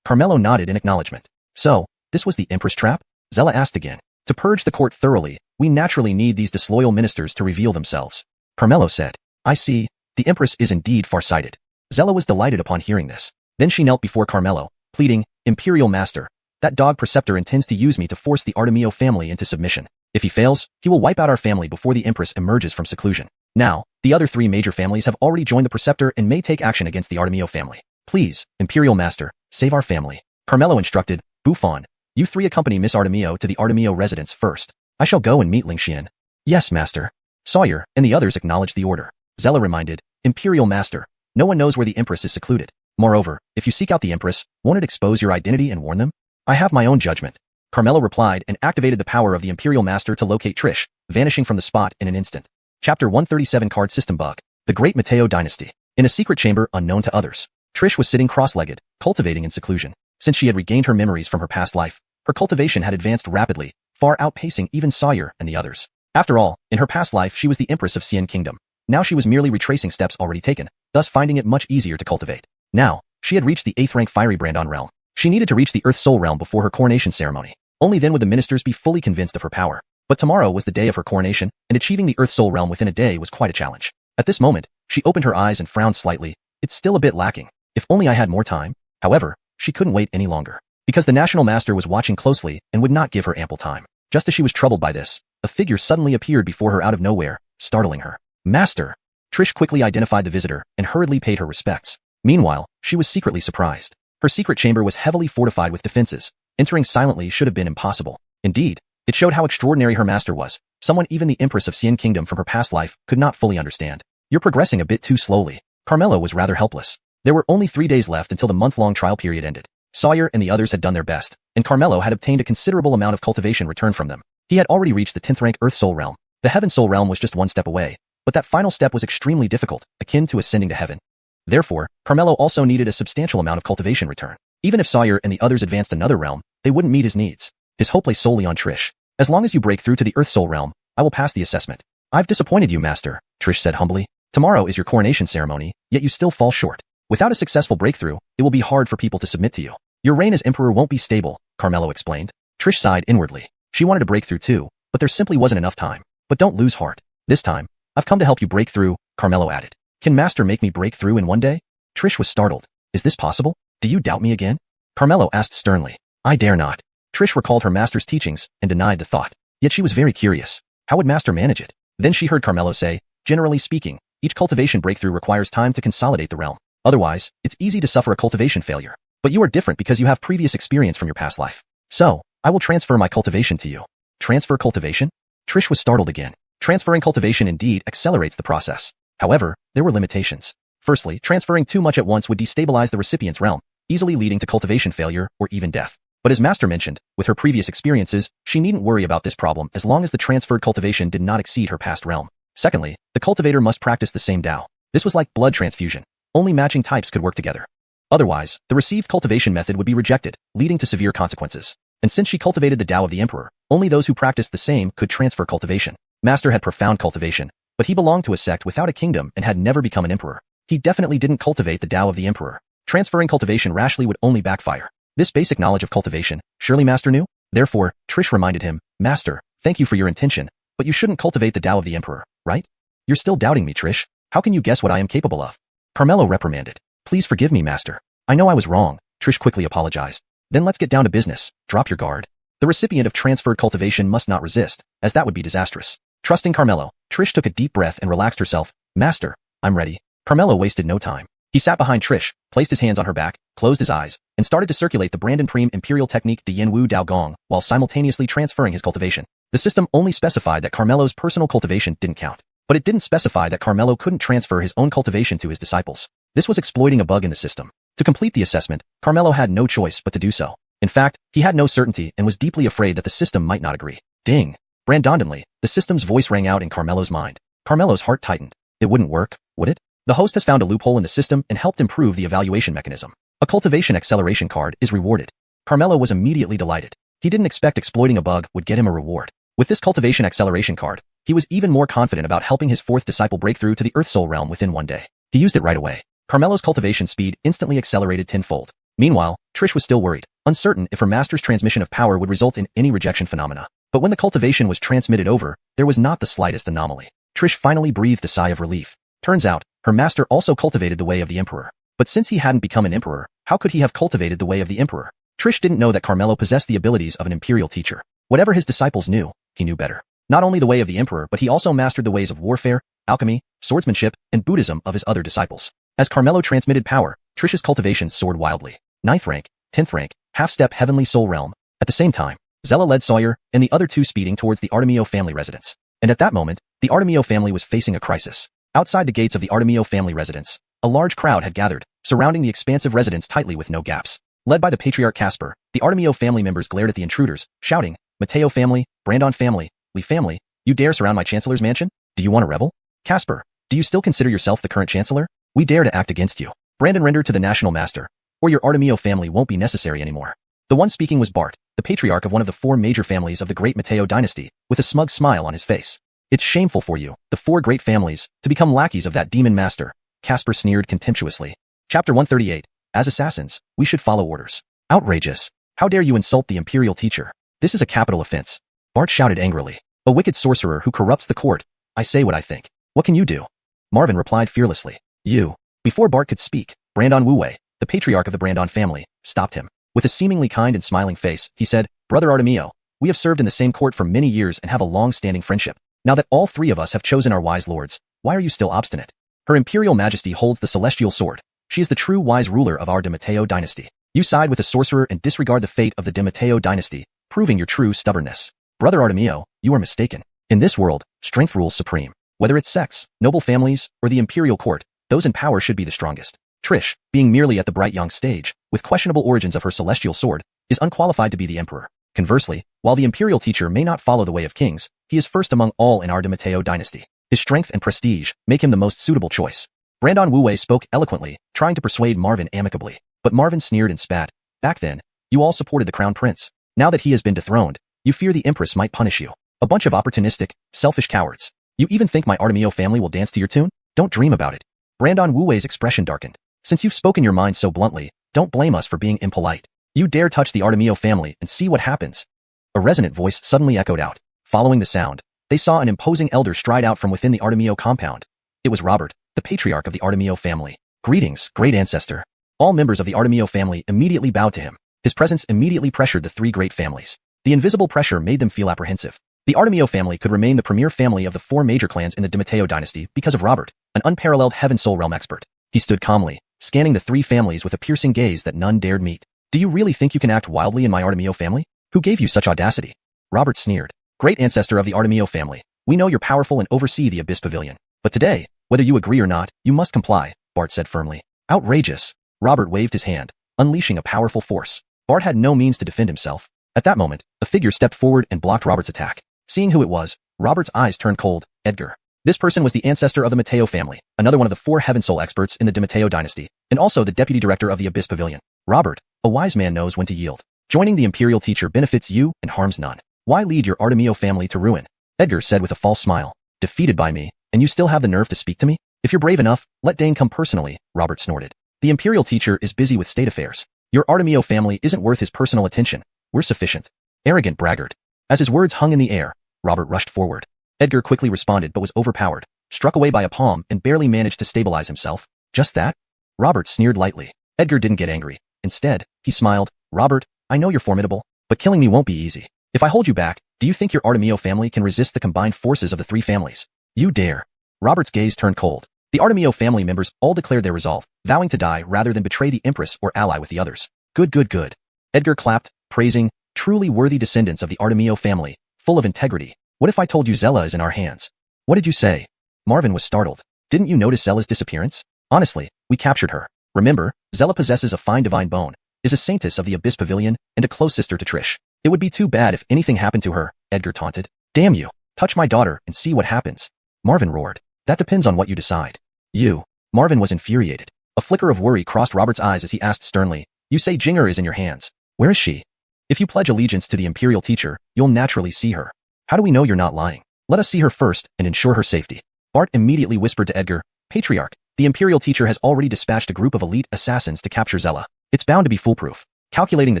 Carmelo nodded in acknowledgement. So, this was the Empress trap? Zella asked again. To purge the court thoroughly, we naturally need these disloyal ministers to reveal themselves. Carmelo said. I see. The Empress is indeed far-sighted. Zella was delighted upon hearing this. Then she knelt before Carmelo, pleading, Imperial Master, that dog preceptor intends to use me to force the Artemio family into submission. If he fails, he will wipe out our family before the Empress emerges from seclusion. Now, the other 3 major families have already joined the preceptor and may take action against the Artemio family. Please, Imperial Master, save our family. Carmelo instructed, Buffon, you 3 accompany Miss Artemio to the Artemio residence first. I shall go and meet Ling Xian. Yes, Master. Sawyer and the others acknowledged the order. Zella reminded, Imperial Master, no one knows where the Empress is secluded. Moreover, if you seek out the Empress, won't it expose your identity and warn them? I have my own judgment. Carmelo replied and activated the power of the Imperial Master to locate Trish, vanishing from the spot in an instant. Chapter 137 Card System Bug. The Great Mateo Dynasty. In a secret chamber unknown to others, Trish was sitting cross-legged, cultivating in seclusion. Since she had regained her memories from her past life, her cultivation had advanced rapidly, far outpacing even Sawyer and the others. After all, in her past life she was the Empress of Xian Kingdom. Now she was merely retracing steps already taken, thus finding it much easier to cultivate. Now, she had reached the 8th rank Fiery Brandon realm. She needed to reach the Earth Soul realm before her coronation ceremony. Only then would the ministers be fully convinced of her power. But tomorrow was the day of her coronation, and achieving the Earth Soul realm within a day was quite a challenge. At this moment, she opened her eyes and frowned slightly. It's still a bit lacking. If only I had more time. However, she couldn't wait any longer. Because the National Master was watching closely and would not give her ample time. Just as she was troubled by this, a figure suddenly appeared before her out of nowhere, startling her. Master! Trish quickly identified the visitor and hurriedly paid her respects. Meanwhile, she was secretly surprised. Her secret chamber was heavily fortified with defenses. Entering silently should have been impossible. Indeed, it showed how extraordinary her master was, someone even the Empress of Xian Kingdom from her past life could not fully understand. You're progressing a bit too slowly. Carmelo was rather helpless. There were only 3 days left until the month-long trial period ended. Sawyer and the others had done their best, and Carmelo had obtained a considerable amount of cultivation returned from them. He had already reached the 10th rank Earth Soul realm. The Heaven Soul realm was just 1 step away, but that final step was extremely difficult, akin to ascending to heaven. Therefore, Carmelo also needed a substantial amount of cultivation return. Even if Sawyer and the others advanced another realm, they wouldn't meet his needs. His hope lay solely on Trish. As long as you break through to the Earth Soul realm, I will pass the assessment. I've disappointed you, Master, Trish said humbly. Tomorrow is your coronation ceremony, yet you still fall short. Without a successful breakthrough, it will be hard for people to submit to you. Your reign as emperor won't be stable, Carmelo explained. Trish sighed inwardly. She wanted to break through too, but there simply wasn't enough time. But don't lose heart. This time, I've come to help you break through, Carmelo added. Can Master make me break through in 1 day? Trish was startled. Is this possible? Do you doubt me again? Carmelo asked sternly. I dare not. Trish recalled her master's teachings and denied the thought. Yet she was very curious. How would Master manage it? Then she heard Carmelo say, generally speaking, each cultivation breakthrough requires time to consolidate the realm. Otherwise, it's easy to suffer a cultivation failure. But you are different because you have previous experience from your past life. So, I will transfer my cultivation to you. Transfer cultivation? Trish was startled again. Transferring cultivation indeed accelerates the process. However, there were limitations. Firstly, transferring too much at once would destabilize the recipient's realm, easily leading to cultivation failure or even death. But as Master mentioned, with her previous experiences, she needn't worry about this problem as long as the transferred cultivation did not exceed her past realm. Secondly, the cultivator must practice the same Tao. This was like blood transfusion. Only matching types could work together. Otherwise, the received cultivation method would be rejected, leading to severe consequences. And since she cultivated the Tao of the Emperor, only those who practiced the same could transfer cultivation. Master had profound cultivation, but he belonged to a sect without a kingdom and had never become an emperor. He definitely didn't cultivate the Tao of the Emperor. Transferring cultivation rashly would only backfire. This basic knowledge of cultivation, surely Master knew? Therefore, Trish reminded him, Master, thank you for your intention, but you shouldn't cultivate the Tao of the Emperor, right? You're still doubting me, Trish. How can you guess what I am capable of? Carmelo reprimanded. Please forgive me, Master. I know I was wrong. Trish quickly apologized. Then let's get down to business. Drop your guard. The recipient of transferred cultivation must not resist, as that would be disastrous. Trusting Carmelo, Trish took a deep breath and relaxed herself. Master, I'm ready. Carmelo wasted no time. He sat behind Trish, placed his hands on her back, closed his eyes, and started to circulate the Brandon Prime Imperial Technique de Yin Dao Gong while simultaneously transferring his cultivation. The system only specified that Carmelo's personal cultivation didn't count, but it didn't specify that Carmelo couldn't transfer his own cultivation to his disciples. This was exploiting a bug in the system. To complete the assessment, Carmelo had no choice but to do so. In fact, he had no certainty and was deeply afraid that the system might not agree. Ding! Brandondonly, the system's voice rang out in Carmelo's mind. Carmelo's heart tightened. It wouldn't work, would it? The host has found a loophole in the system and helped improve the evaluation mechanism. A cultivation acceleration card is rewarded. Carmelo was immediately delighted. He didn't expect exploiting a bug would get him a reward. With this cultivation acceleration card, he was even more confident about helping his fourth disciple break through to the Earth Soul realm within one day. He used it right away. Carmelo's cultivation speed instantly accelerated tenfold. Meanwhile, Trish was still worried, uncertain if her master's transmission of power would result in any rejection phenomena. But when the cultivation was transmitted over, there was not the slightest anomaly. Trish finally breathed a sigh of relief. Turns out, her master also cultivated the way of the Emperor. But since he hadn't become an Emperor, how could he have cultivated the way of the Emperor? Trish didn't know that Carmelo possessed the abilities of an Imperial teacher. Whatever his disciples knew, he knew better. Not only the way of the Emperor, but he also mastered the ways of warfare, alchemy, swordsmanship, and Buddhism of his other disciples. As Carmelo transmitted power, Trish's cultivation soared wildly. 9th rank, 10th rank, half-step heavenly soul realm. At the same time, Zella led Sawyer and the other two speeding towards the Artemio family residence. And at that moment, the Artemio family was facing a crisis. Outside the gates of the Artemio family residence, a large crowd had gathered, surrounding the expansive residence tightly with no gaps. Led by the patriarch Casper, the Artemio family members glared at the intruders, shouting, "Mateo family, Brandon family, Lee family, you dare surround my chancellor's mansion? Do you want to rebel? Casper, do you still consider yourself the current chancellor? We dare to act against you. Brandon render to the national master, or your Artemio family won't be necessary anymore." The one speaking was Bart, the patriarch of one of the four major families of the great Mateo dynasty, with a smug smile on his face. "It's shameful for you, the four great families, to become lackeys of that demon master," Casper sneered contemptuously. Chapter 138. As assassins, we should follow orders. Outrageous. How dare you insult the imperial teacher? This is a capital offense. Bart shouted angrily. "A wicked sorcerer who corrupts the court. I say what I think. What can you do?" Marvin replied fearlessly. "You." Before Bart could speak, Brandon Wuwei, the patriarch of the Brandon family, stopped him. With a seemingly kind and smiling face, he said, "Brother Artemio, we have served in the same court for many years and have a long-standing friendship. Now that all three of us have chosen our wise lords, why are you still obstinate? Her Imperial Majesty holds the celestial sword. She is the true wise ruler of our de Mateo dynasty. You side with the sorcerer and disregard the fate of the de Mateo dynasty, proving your true stubbornness. Brother Artemio, you are mistaken. In this world, strength rules supreme. Whether it's sex, noble families, or the imperial court, those in power should be the strongest. Trish, being merely at the bright young stage, with questionable origins of her celestial sword, is unqualified to be the emperor. Conversely, while the imperial teacher may not follow the way of kings, he is first among all in our de Mateo dynasty. His strength and prestige make him the most suitable choice." Brandon Wuwei spoke eloquently, trying to persuade Marvin amicably. But Marvin sneered and spat. "Back then, you all supported the crown prince. Now that he has been dethroned, you fear the empress might punish you. A bunch of opportunistic, selfish cowards. You even think my Artemio family will dance to your tune? Don't dream about it." Brandon Wuwei's expression darkened. "Since you've spoken your mind so bluntly, don't blame us for being impolite. You dare touch the Artemio family and see what happens." A resonant voice suddenly echoed out. Following the sound, they saw an imposing elder stride out from within the Artemio compound. It was Robert, the patriarch of the Artemio family. "Greetings, great ancestor." All members of the Artemio family immediately bowed to him. His presence immediately pressured the three great families. The invisible pressure made them feel apprehensive. The Artemio family could remain the premier family of the four major clans in the de Mateo dynasty because of Robert, an unparalleled heaven soul realm expert. He stood calmly, scanning the three families with a piercing gaze that none dared meet. "Do you really think you can act wildly in my Artemio family? Who gave you such audacity?" Robert sneered. "Great ancestor of the Artemio family, we know you're powerful and oversee the Abyss Pavilion. But today, whether you agree or not, you must comply," Bart said firmly. "Outrageous." Robert waved his hand, unleashing a powerful force. Bart had no means to defend himself. At that moment, a figure stepped forward and blocked Robert's attack. Seeing who it was, Robert's eyes turned cold. Edgar. This person was the ancestor of the Mateo family, another one of the four heaven soul experts in the de Mateo dynasty, and also the deputy director of the Abyss Pavilion. "Robert, a wise man knows when to yield. Joining the imperial teacher benefits you and harms none. Why lead your Artemio family to ruin?" Edgar said with a false smile. "Defeated by me, and you still have the nerve to speak to me? If you're brave enough, let Dane come personally," Robert snorted. "The imperial teacher is busy with state affairs. Your Artemio family isn't worth his personal attention. We're sufficient." Arrogant braggart. As his words hung in the air, Robert rushed forward. Edgar quickly responded but was overpowered, struck away by a palm and barely managed to stabilize himself. "Just that?" Robert sneered lightly. Edgar didn't get angry. Instead, he smiled. "Robert, I know you're formidable, but killing me won't be easy. If I hold you back, do you think your Artemio family can resist the combined forces of the three families? You dare." Robert's gaze turned cold. The Artemio family members all declared their resolve, vowing to die rather than betray the Empress or ally with the others. Good, good, good. Edgar clapped, praising, truly worthy descendants of the Artemio family, full of integrity. What if I told you Zella is in our hands? What did you say? Marvin was startled. Didn't you notice Zella's disappearance? Honestly, we captured her. Remember, Zella possesses a fine divine bone, is a saintess of the Abyss Pavilion, and a close sister to Trish. It would be too bad if anything happened to her, Edgar taunted. Damn you. Touch my daughter and see what happens. Marvin roared. That depends on what you decide. You. Marvin was infuriated. A flicker of worry crossed Robert's eyes as he asked sternly, you say Jinger is in your hands. Where is she? If you pledge allegiance to the Imperial teacher, you'll naturally see her. How do we know you're not lying? Let us see her first and ensure her safety. Bart immediately whispered to Edgar, Patriarch, the Imperial teacher has already dispatched a group of elite assassins to capture Zella. It's bound to be foolproof. Calculating the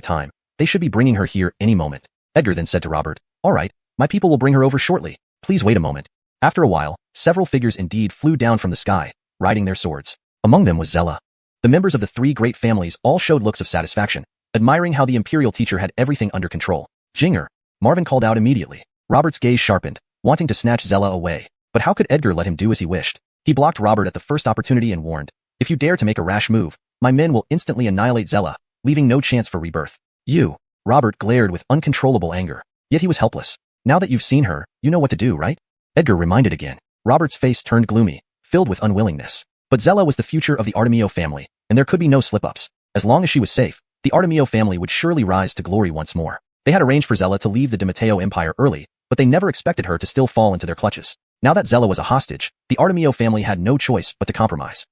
time, they should be bringing her here any moment. Edgar then said to Robert, all right, my people will bring her over shortly. Please wait a moment. After a while, several figures indeed flew down from the sky, riding their swords. Among them was Zella. The members of the three great families all showed looks of satisfaction, admiring how the Imperial teacher had everything under control. Jinger, Marvin called out immediately. Robert's gaze sharpened, wanting to snatch Zella away. But how could Edgar let him do as he wished? He blocked Robert at the first opportunity and warned, if you dare to make a rash move, my men will instantly annihilate Zella, leaving no chance for rebirth. You. Robert glared with uncontrollable anger. Yet he was helpless. Now that you've seen her, you know what to do, right? Edgar reminded again. Robert's face turned gloomy, filled with unwillingness. But Zella was the future of the Artemio family, and there could be no slip-ups. As long as she was safe, the Artemio family would surely rise to glory once more. They had arranged for Zella to leave the DiMatteo Empire early, but they never expected her to still fall into their clutches. Now that Zella was a hostage, the Artemio family had no choice but to compromise.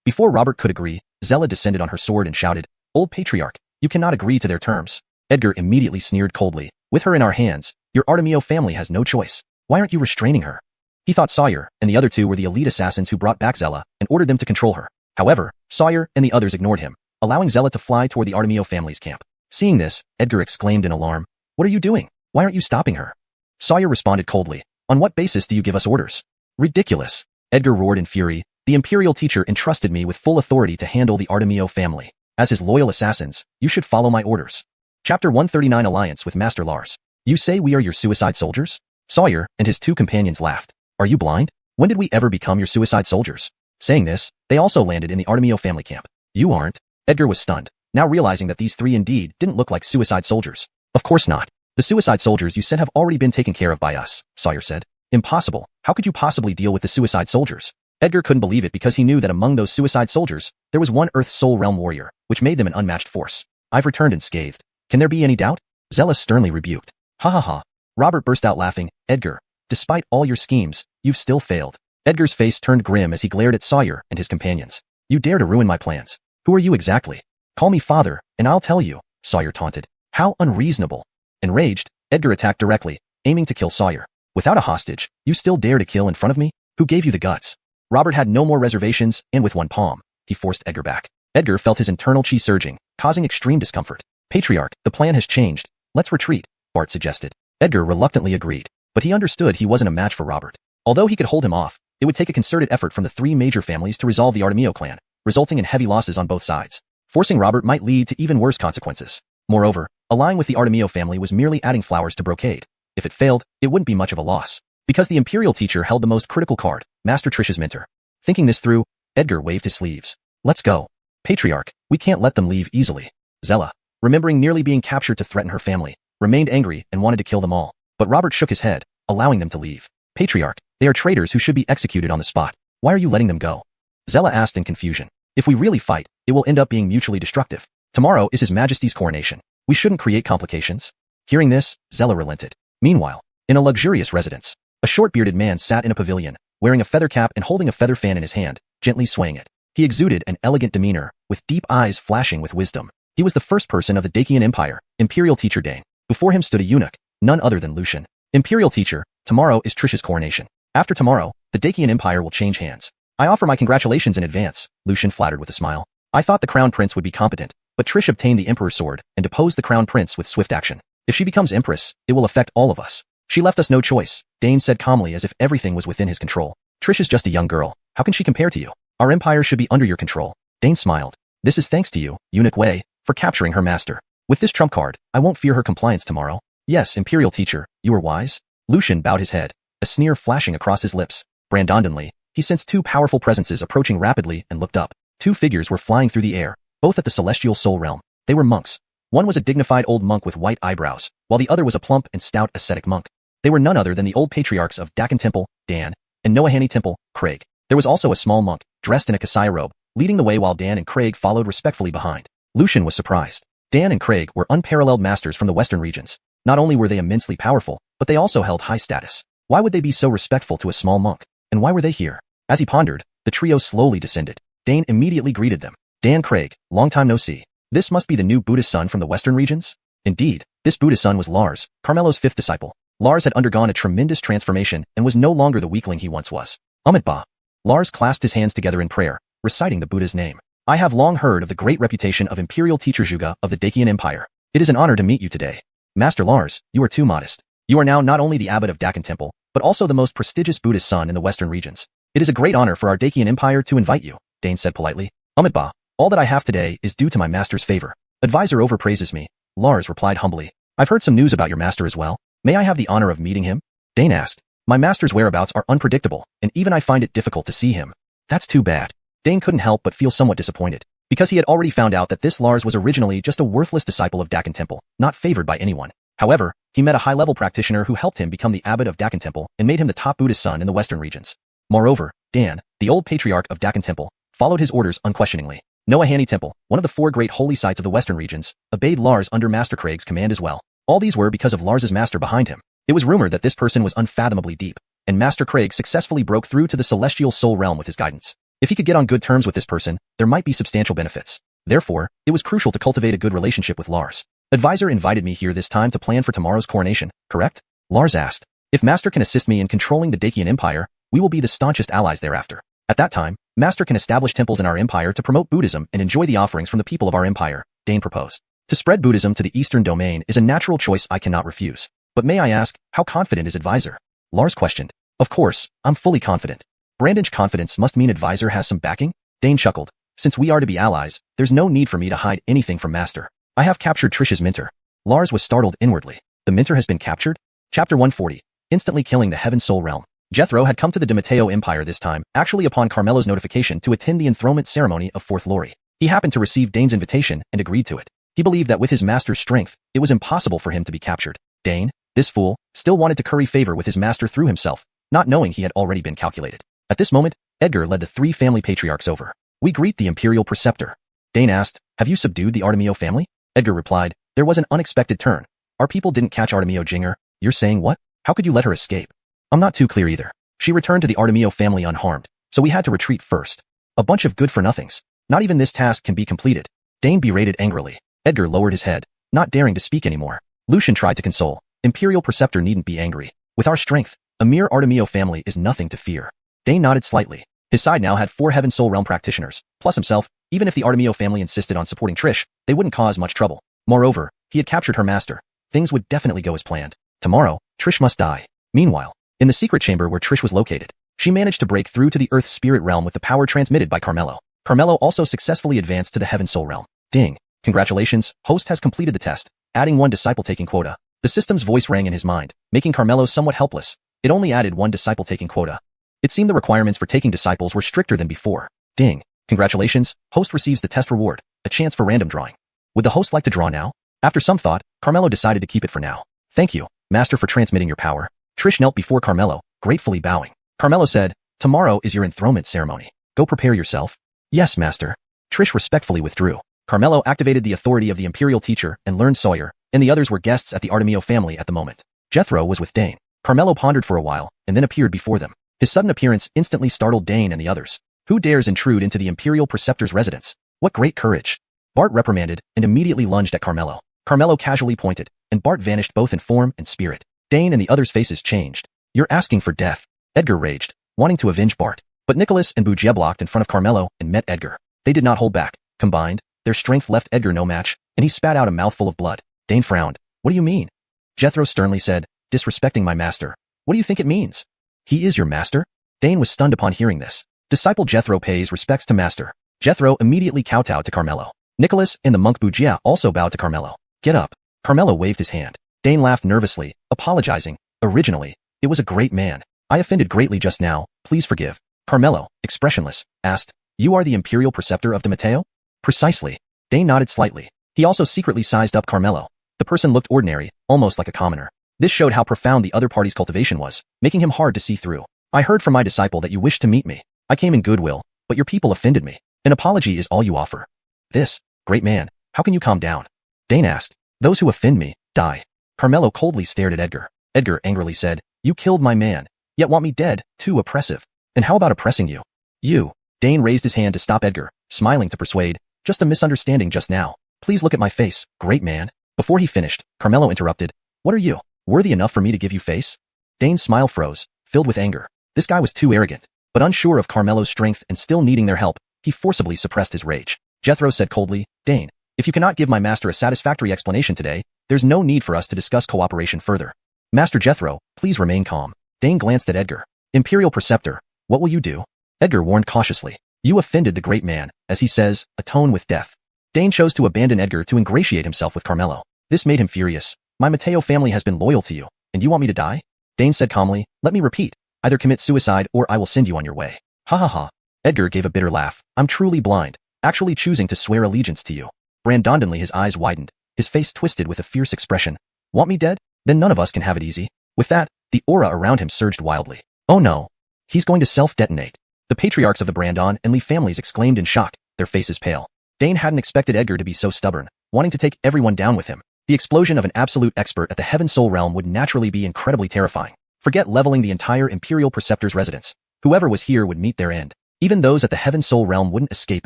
Before Robert could agree, Zella descended on her sword and shouted, Old Patriarch, you cannot agree to their terms. Edgar immediately sneered coldly. With her in our hands, your Artemio family has no choice. Why aren't you restraining her? He thought Sawyer and the other two were the elite assassins who brought back Zella and ordered them to control her. However, Sawyer and the others ignored him, allowing Zella to fly toward the Artemio family's camp. Seeing this, Edgar exclaimed in alarm, What are you doing? Why aren't you stopping her? Sawyer responded coldly, On what basis do you give us orders? Ridiculous. Edgar roared in fury. The Imperial teacher entrusted me with full authority to handle the Artemio family. As his loyal assassins, you should follow my orders. Chapter 139 Alliance with Master Lars. You say we are your suicide soldiers? Sawyer and his two companions laughed. Are you blind? When did we ever become your suicide soldiers? Saying this, they also landed in the Artemio family camp. You aren't. Edgar was stunned, now realizing that these three indeed didn't look like suicide soldiers. Of course not. The suicide soldiers you sent have already been taken care of by us, Sawyer said. Impossible. How could you possibly deal with the suicide soldiers? Edgar couldn't believe it because he knew that among those suicide soldiers, there was one Earth Soul Realm warrior, which made them an unmatched force. I've returned unscathed. Can there be any doubt? Zella sternly rebuked. Ha ha ha. Robert burst out laughing. Edgar, despite all your schemes, you've still failed. Edgar's face turned grim as he glared at Sawyer and his companions. You dare to ruin my plans. Who are you exactly? Call me father, and I'll tell you, Sawyer taunted. How unreasonable. Enraged, Edgar attacked directly, aiming to kill Sawyer. Without a hostage, you still dare to kill in front of me? Who gave you the guts? Robert had no more reservations, and with one palm, he forced Edgar back. Edgar felt his internal chi surging, causing extreme discomfort. Patriarch, the plan has changed. Let's retreat, Bart suggested. Edgar reluctantly agreed, but he understood he wasn't a match for Robert. Although he could hold him off, it would take a concerted effort from the three major families to resolve the Artemio clan, resulting in heavy losses on both sides. Forcing Robert might lead to even worse consequences. Moreover, allying with the Artemio family was merely adding flowers to brocade. If it failed, it wouldn't be much of a loss. Because the Imperial teacher held the most critical card, Master Trish's mentor. Thinking this through, Edgar waved his sleeves. Let's go. Patriarch, we can't let them leave easily. Zella, remembering nearly being captured to threaten her family, remained angry and wanted to kill them all. But Robert shook his head, allowing them to leave. Patriarch, they are traitors who should be executed on the spot. Why are you letting them go? Zella asked in confusion. If we really fight, it will end up being mutually destructive. Tomorrow is His Majesty's coronation. We shouldn't create complications. Hearing this, Zella relented. Meanwhile, in a luxurious residence, a short-bearded man sat in a pavilion, wearing a feather cap and holding a feather fan in his hand, gently swaying it. He exuded an elegant demeanor, with deep eyes flashing with wisdom. He was the first person of the Dacian Empire, Imperial Teacher Dane. Before him stood a eunuch, none other than Lucian. Imperial Teacher, tomorrow is Trish's coronation. After tomorrow, the Dacian Empire will change hands. I offer my congratulations in advance, Lucian flattered with a smile. I thought the Crown Prince would be competent, but Trish obtained the Emperor's sword and deposed the Crown Prince with swift action. If she becomes Empress, it will affect all of us. She left us no choice, Dane said calmly as if everything was within his control. Trish is just a young girl. How can she compare to you? Our empire should be under your control. Dane smiled. This is thanks to you, Eunuch Wei, for capturing her master. With this trump card, I won't fear her compliance tomorrow. Yes, Imperial Teacher, you are wise. Lucian bowed his head, a sneer flashing across his lips. Brandondenly, He sensed two powerful presences approaching rapidly and looked up. Two figures were flying through the air, both at the celestial soul realm. They were monks. One was a dignified old monk with white eyebrows, while the other was a plump and stout ascetic monk. They were none other than the old patriarchs of Dakan Temple, Dan, and Noahani Temple, Craig. There was also a small monk, dressed in a Kasaya robe, leading the way while Dan and Craig followed respectfully behind. Lucian was surprised. Dan and Craig were unparalleled masters from the western regions. Not only were they immensely powerful, but they also held high status. Why would they be so respectful to a small monk? And why were they here? As he pondered, the trio slowly descended. Dane immediately greeted them. Dan Craig, long time no see. This must be the new Buddhist son from the western regions? Indeed, this Buddhist son was Lars, Carmelo's fifth disciple. Lars had undergone a tremendous transformation and was no longer the weakling he once was. Ba. Lars clasped his hands together in prayer, reciting the Buddha's name. I have long heard of the great reputation of Imperial Teacher Zhuge of the Dakian Empire. It is an honor to meet you today. Master Lars, you are too modest. You are now not only the abbot of Dakan Temple, but also the most prestigious Buddhist son in the western regions. It is a great honor for our Dakian Empire to invite you, Dane said politely. Ba. All that I have today is due to my master's favor. Advisor overpraises me, Lars replied humbly. I've heard some news about your master as well. May I have the honor of meeting him? Dane asked. My master's whereabouts are unpredictable, and even I find it difficult to see him. That's too bad. Dane couldn't help but feel somewhat disappointed, because he had already found out that this Lars was originally just a worthless disciple of Dakan Temple, not favored by anyone. However, he met a high-level practitioner who helped him become the abbot of Dakan Temple and made him the top Buddhist son in the western regions. Moreover, Dan, the old patriarch of Dakan Temple, followed his orders unquestioningly. Noahani Temple, one of the four great holy sites of the western regions, obeyed Lars under Master Craig's command as well. All these were because of Lars's master behind him. It was rumored that this person was unfathomably deep, and Master Craig successfully broke through to the celestial soul realm with his guidance. If he could get on good terms with this person, there might be substantial benefits. Therefore, it was crucial to cultivate a good relationship with Lars. Advisor invited me here this time to plan for tomorrow's coronation, correct? Lars asked. If Master can assist me in controlling the Dakian Empire, we will be the staunchest allies thereafter. At that time, Master can establish temples in our empire to promote Buddhism and enjoy the offerings from the people of our empire, Dane proposed. To spread Buddhism to the eastern domain is a natural choice I cannot refuse. But may I ask, how confident is Advisor? Lars questioned. Of course, I'm fully confident. Brandon's confidence must mean Advisor has some backing? Dane chuckled. Since we are to be allies, there's no need for me to hide anything from Master. I have captured Trish's mentor. Lars was startled inwardly. The mentor has been captured? Chapter 140. Instantly killing the Heaven Soul Realm. Jethro had come to the Demateo Empire this time, actually upon Carmelo's notification to attend the enthronement ceremony of Fourth Lori. He happened to receive Dane's invitation and agreed to it. He believed that with his master's strength, it was impossible for him to be captured. Dane, this fool, still wanted to curry favor with his master through himself, not knowing he had already been calculated. At this moment, Edgar led the three family patriarchs over. We greet the Imperial Preceptor. Dane asked, have you subdued the Artemio family? Edgar replied, there was an unexpected turn. Our people didn't catch Artemio Jinger. You're saying what? How could you let her escape? I'm not too clear either. She returned to the Artemio family unharmed, so we had to retreat first. A bunch of good-for-nothings. Not even this task can be completed. Dane berated angrily. Edgar lowered his head, not daring to speak anymore. Lucian tried to console. Imperial Preceptor needn't be angry. With our strength, a mere Artemio family is nothing to fear. Dane nodded slightly. His side now had 4 Heaven Soul Realm practitioners, plus himself. Even if the Artemio family insisted on supporting Trish, they wouldn't cause much trouble. Moreover, he had captured her master. Things would definitely go as planned. Tomorrow, Trish must die. Meanwhile, in the secret chamber where Trish was located, she managed to break through to the Earth Spirit Realm with the power transmitted by Carmelo. Carmelo also successfully advanced to the Heaven Soul Realm. Ding. Congratulations, host has completed the test, adding 1 disciple-taking quota. The system's voice rang in his mind, making Carmelo somewhat helpless. It only added 1 disciple-taking quota. It seemed the requirements for taking disciples were stricter than before. Ding. Congratulations, host receives the test reward, a chance for random drawing. Would the host like to draw now? After some thought, Carmelo decided to keep it for now. Thank you, Master, for transmitting your power. Trish knelt before Carmelo, gratefully bowing. Carmelo said, tomorrow is your enthronement ceremony. Go prepare yourself. Yes, Master. Trish respectfully withdrew. Carmelo activated the authority of the Imperial Teacher and learned Sawyer, and the others were guests at the Artemio family at the moment. Jethro was with Dane. Carmelo pondered for a while, and then appeared before them. His sudden appearance instantly startled Dane and the others. Who dares intrude into the Imperial Preceptor's residence? What great courage! Bart reprimanded and immediately lunged at Carmelo. Carmelo casually pointed, and Bart vanished both in form and spirit. Dane and the others' faces changed. You're asking for death. Edgar raged, wanting to avenge Bart. But Nicholas and Wuxia blocked in front of Carmelo and met Edgar. They did not hold back. Combined, their strength left Edgar no match, and he spat out a mouthful of blood. Dane frowned. What do you mean? Jethro sternly said, disrespecting my master. What do you think it means? He is your master? Dane was stunned upon hearing this. Disciple Jethro pays respects to master. Jethro immediately kowtowed to Carmelo. Nicholas and the monk Wuxia also bowed to Carmelo. Get up. Carmelo waved his hand. Dane laughed nervously, apologizing. Originally, it was a great man. I offended greatly just now, please forgive. Carmelo, expressionless, asked, "You are the Imperial Preceptor of de Mateo?" "Precisely." Dane nodded slightly. He also secretly sized up Carmelo. The person looked ordinary, almost like a commoner. This showed how profound the other party's cultivation was, making him hard to see through. "I heard from my disciple that you wished to meet me. I came in goodwill, but your people offended me. An apology is all you offer." "This, great man, how can you calm down?" Dane asked. "Those who offend me, die." Carmelo coldly stared at Edgar. Edgar angrily said, "You killed my man, yet want me dead, too oppressive. And how about oppressing you?" "You." Dane raised his hand to stop Edgar, smiling to persuade, "Just a misunderstanding just now. Please look at my face, great man." Before he finished, Carmelo interrupted, "What are you, worthy enough for me to give you face?" Dane's smile froze, filled with anger. This guy was too arrogant. But unsure of Carmelo's strength and still needing their help, he forcibly suppressed his rage. Jethro said coldly, "Dane, if you cannot give my master a satisfactory explanation today, there's no need for us to discuss cooperation further." "Master Jethro, please remain calm." Dane glanced at Edgar. "Imperial Preceptor, what will you do?" Edgar warned cautiously. "You offended the great man, as he says, atone with death." Dane chose to abandon Edgar to ingratiate himself with Carmelo. This made him furious. "My Mateo family has been loyal to you, and you want me to die?" Dane said calmly, "Let me repeat, either commit suicide or I will send you on your way." "Ha ha ha." Edgar gave a bitter laugh. "I'm truly blind, actually choosing to swear allegiance to you." Brandondonly his eyes widened, his face twisted with a fierce expression. "Want me dead? Then none of us can have it easy." With that, the aura around him surged wildly. "Oh no. He's going to self-detonate." The patriarchs of the Brandon and Lee families exclaimed in shock, their faces pale. Dane hadn't expected Edgar to be so stubborn, wanting to take everyone down with him. The explosion of an absolute expert at the Heaven Soul realm would naturally be incredibly terrifying. Forget leveling the entire Imperial Preceptor's residence. Whoever was here would meet their end. Even those at the Heaven Soul realm wouldn't escape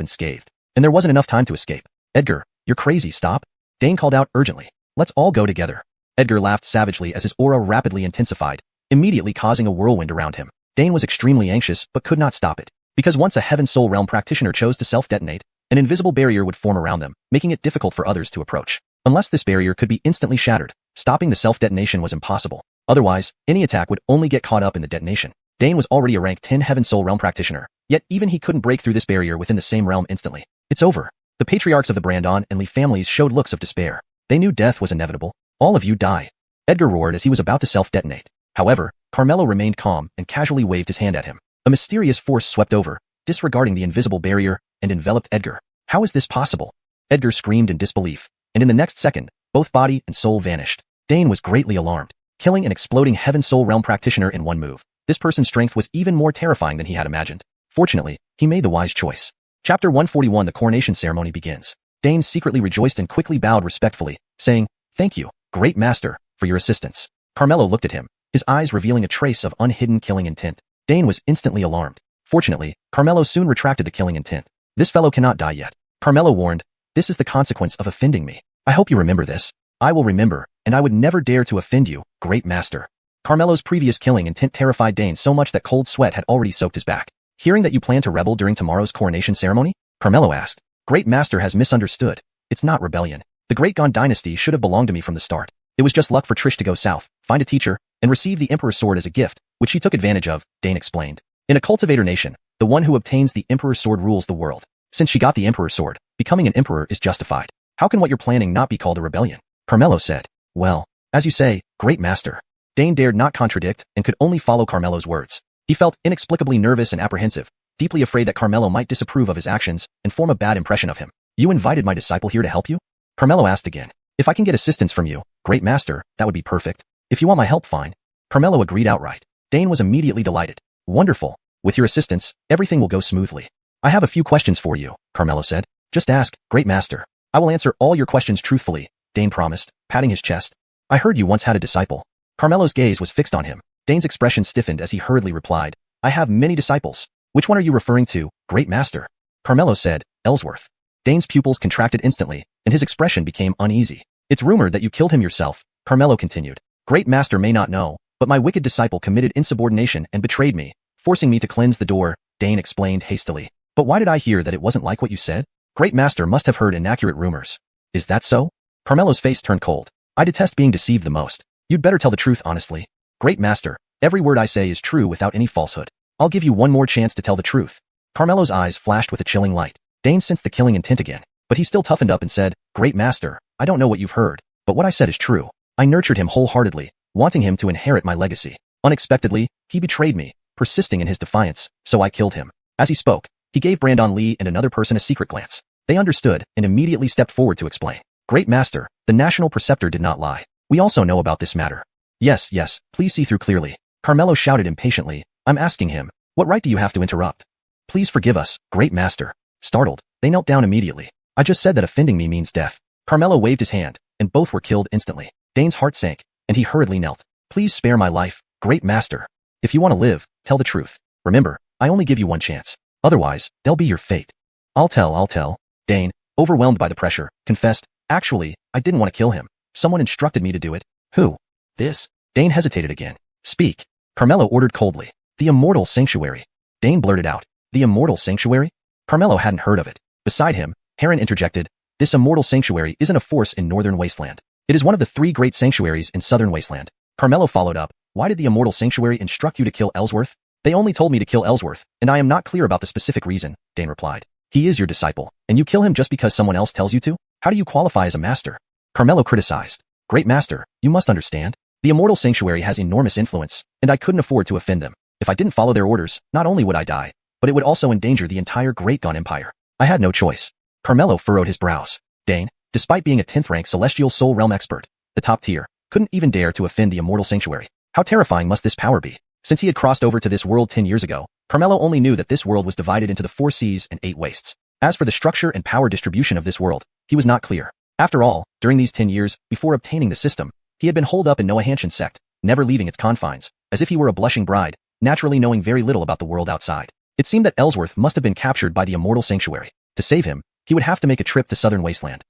unscathed. And there wasn't enough time to escape. "Edgar, you're crazy, stop." Dane called out urgently. "Let's all go together." Edgar laughed savagely as his aura rapidly intensified, immediately causing a whirlwind around him. Dane was extremely anxious but could not stop it. Because once a Heaven Soul realm practitioner chose to self-detonate, an invisible barrier would form around them, making it difficult for others to approach. Unless this barrier could be instantly shattered, stopping the self-detonation was impossible. Otherwise, any attack would only get caught up in the detonation. Dane was already a rank 10 Heaven Soul realm practitioner, yet even he couldn't break through this barrier within the same realm instantly. "It's over." The patriarchs of the Brandon and Lee families showed looks of despair. They knew death was inevitable. "All of you die." Edgar roared as he was about to self-detonate. However, Carmelo remained calm and casually waved his hand at him. A mysterious force swept over, disregarding the invisible barrier, and enveloped Edgar. "How is this possible?" Edgar screamed in disbelief, and in the next second, both body and soul vanished. Dane was greatly alarmed. Killing an exploding Heaven Soul realm practitioner in one move. This person's strength was even more terrifying than he had imagined. Fortunately, he made the wise choice. Chapter 141. The coronation ceremony begins. Dane secretly rejoiced and quickly bowed respectfully, saying, "Thank you, great master, for your assistance." Carmelo looked at him, his eyes revealing a trace of unhidden killing intent. Dane was instantly alarmed. Fortunately, Carmelo soon retracted the killing intent. "This fellow cannot die yet." Carmelo warned, "This is the consequence of offending me. I hope you remember this." "I will remember, and I would never dare to offend you, great master." Carmelo's previous killing intent terrified Dane so much that cold sweat had already soaked his back. "Hearing that you plan to rebel during tomorrow's coronation ceremony?" Carmelo asked. "Great master has misunderstood. It's not rebellion. The Great Gon dynasty should have belonged to me from the start. It was just luck for Trish to go south, find a teacher, and receive the Emperor's sword as a gift, which she took advantage of," Dane explained. "In a cultivator nation, the one who obtains the Emperor's sword rules the world. Since she got the Emperor's sword, becoming an emperor is justified. How can what you're planning not be called a rebellion?" Carmelo said. "Well, as you say, great master." Dane dared not contradict and could only follow Carmelo's words. He felt inexplicably nervous and apprehensive, deeply afraid that Carmelo might disapprove of his actions and form a bad impression of him. "You invited my disciple here to help you?" Carmelo asked again. "If I can get assistance from you, great master, that would be perfect. If you want my help, fine." Carmelo agreed outright. Dane was immediately delighted. "Wonderful. With your assistance, everything will go smoothly." "I have a few questions for you," Carmelo said. "Just ask, great master. I will answer all your questions truthfully," Dane promised, patting his chest. "I heard you once had a disciple." Carmelo's gaze was fixed on him. Dane's expression stiffened as he hurriedly replied, "I have many disciples. Which one are you referring to, great master?" Carmelo said, "Ellsworth." Dane's pupils contracted instantly, and his expression became uneasy. "It's rumored that you killed him yourself," Carmelo continued. "Great master may not know, but my wicked disciple committed insubordination and betrayed me, forcing me to cleanse the door," Dane explained hastily. "But why did I hear that it wasn't like what you said?" "Great master must have heard inaccurate rumors." "Is that so?" Carmelo's face turned cold. "I detest being deceived the most. You'd better tell the truth honestly." "Great master, every word I say is true without any falsehood. I'll give you one more chance to tell the truth." Carmelo's eyes flashed with a chilling light. Dane sensed the killing intent again, but he still toughened up and said, "Great master, I don't know what you've heard, but what I said is true. I nurtured him wholeheartedly, wanting him to inherit my legacy. Unexpectedly, he betrayed me, persisting in his defiance, so I killed him. As he spoke, he gave Brandon Lee and another person a secret glance. They understood and immediately stepped forward to explain. Great Master, the National Preceptor did not lie. We also know about this matter. Yes, please see through clearly. Carmelo shouted impatiently. I'm asking him, what right do you have to interrupt? Please forgive us, Great Master. Startled, they knelt down immediately. I just said that offending me means death. Carmelo waved his hand, and both were killed instantly. Dane's heart sank, and he hurriedly knelt. Please spare my life, Great Master. If you want to live, tell the truth. Remember, I only give you one chance. Otherwise, they'll be your fate. I'll tell. Dane, overwhelmed by the pressure, confessed, actually, I didn't want to kill him. Someone instructed me to do it. Who? This? Dane hesitated again. Speak. Carmelo ordered coldly. The Immortal Sanctuary. Dane blurted out. The Immortal Sanctuary? Carmelo hadn't heard of it. Beside him, Heron interjected. This Immortal Sanctuary isn't a force in Northern Wasteland. It is one of the 3 great sanctuaries in Southern Wasteland. Carmelo followed up. Why did the Immortal Sanctuary instruct you to kill Ellsworth? They only told me to kill Ellsworth, and I am not clear about the specific reason, Dane replied. He is your disciple, and you kill him just because someone else tells you to? How do you qualify as a master? Carmelo criticized. Great Master, you must understand. The Immortal Sanctuary has enormous influence, and I couldn't afford to offend them. If I didn't follow their orders, not only would I die, but it would also endanger the entire Great Gon Empire. I had no choice. Carmelo furrowed his brows. Dane, despite being a 10th rank Celestial Soul Realm expert, the top tier, couldn't even dare to offend the Immortal Sanctuary. How terrifying must this power be? Since he had crossed over to this world 10 years ago, Carmelo only knew that this world was divided into the 4 seas and 8 wastes. As for the structure and power distribution of this world, he was not clear. After all, during these 10 years, before obtaining the system, he had been holed up in Xianxia sect, never leaving its confines, as if he were a blushing bride, naturally knowing very little about the world outside. It seemed that Ellsworth must have been captured by the Immortal Sanctuary. To save him, he would have to make a trip to Southern Wasteland.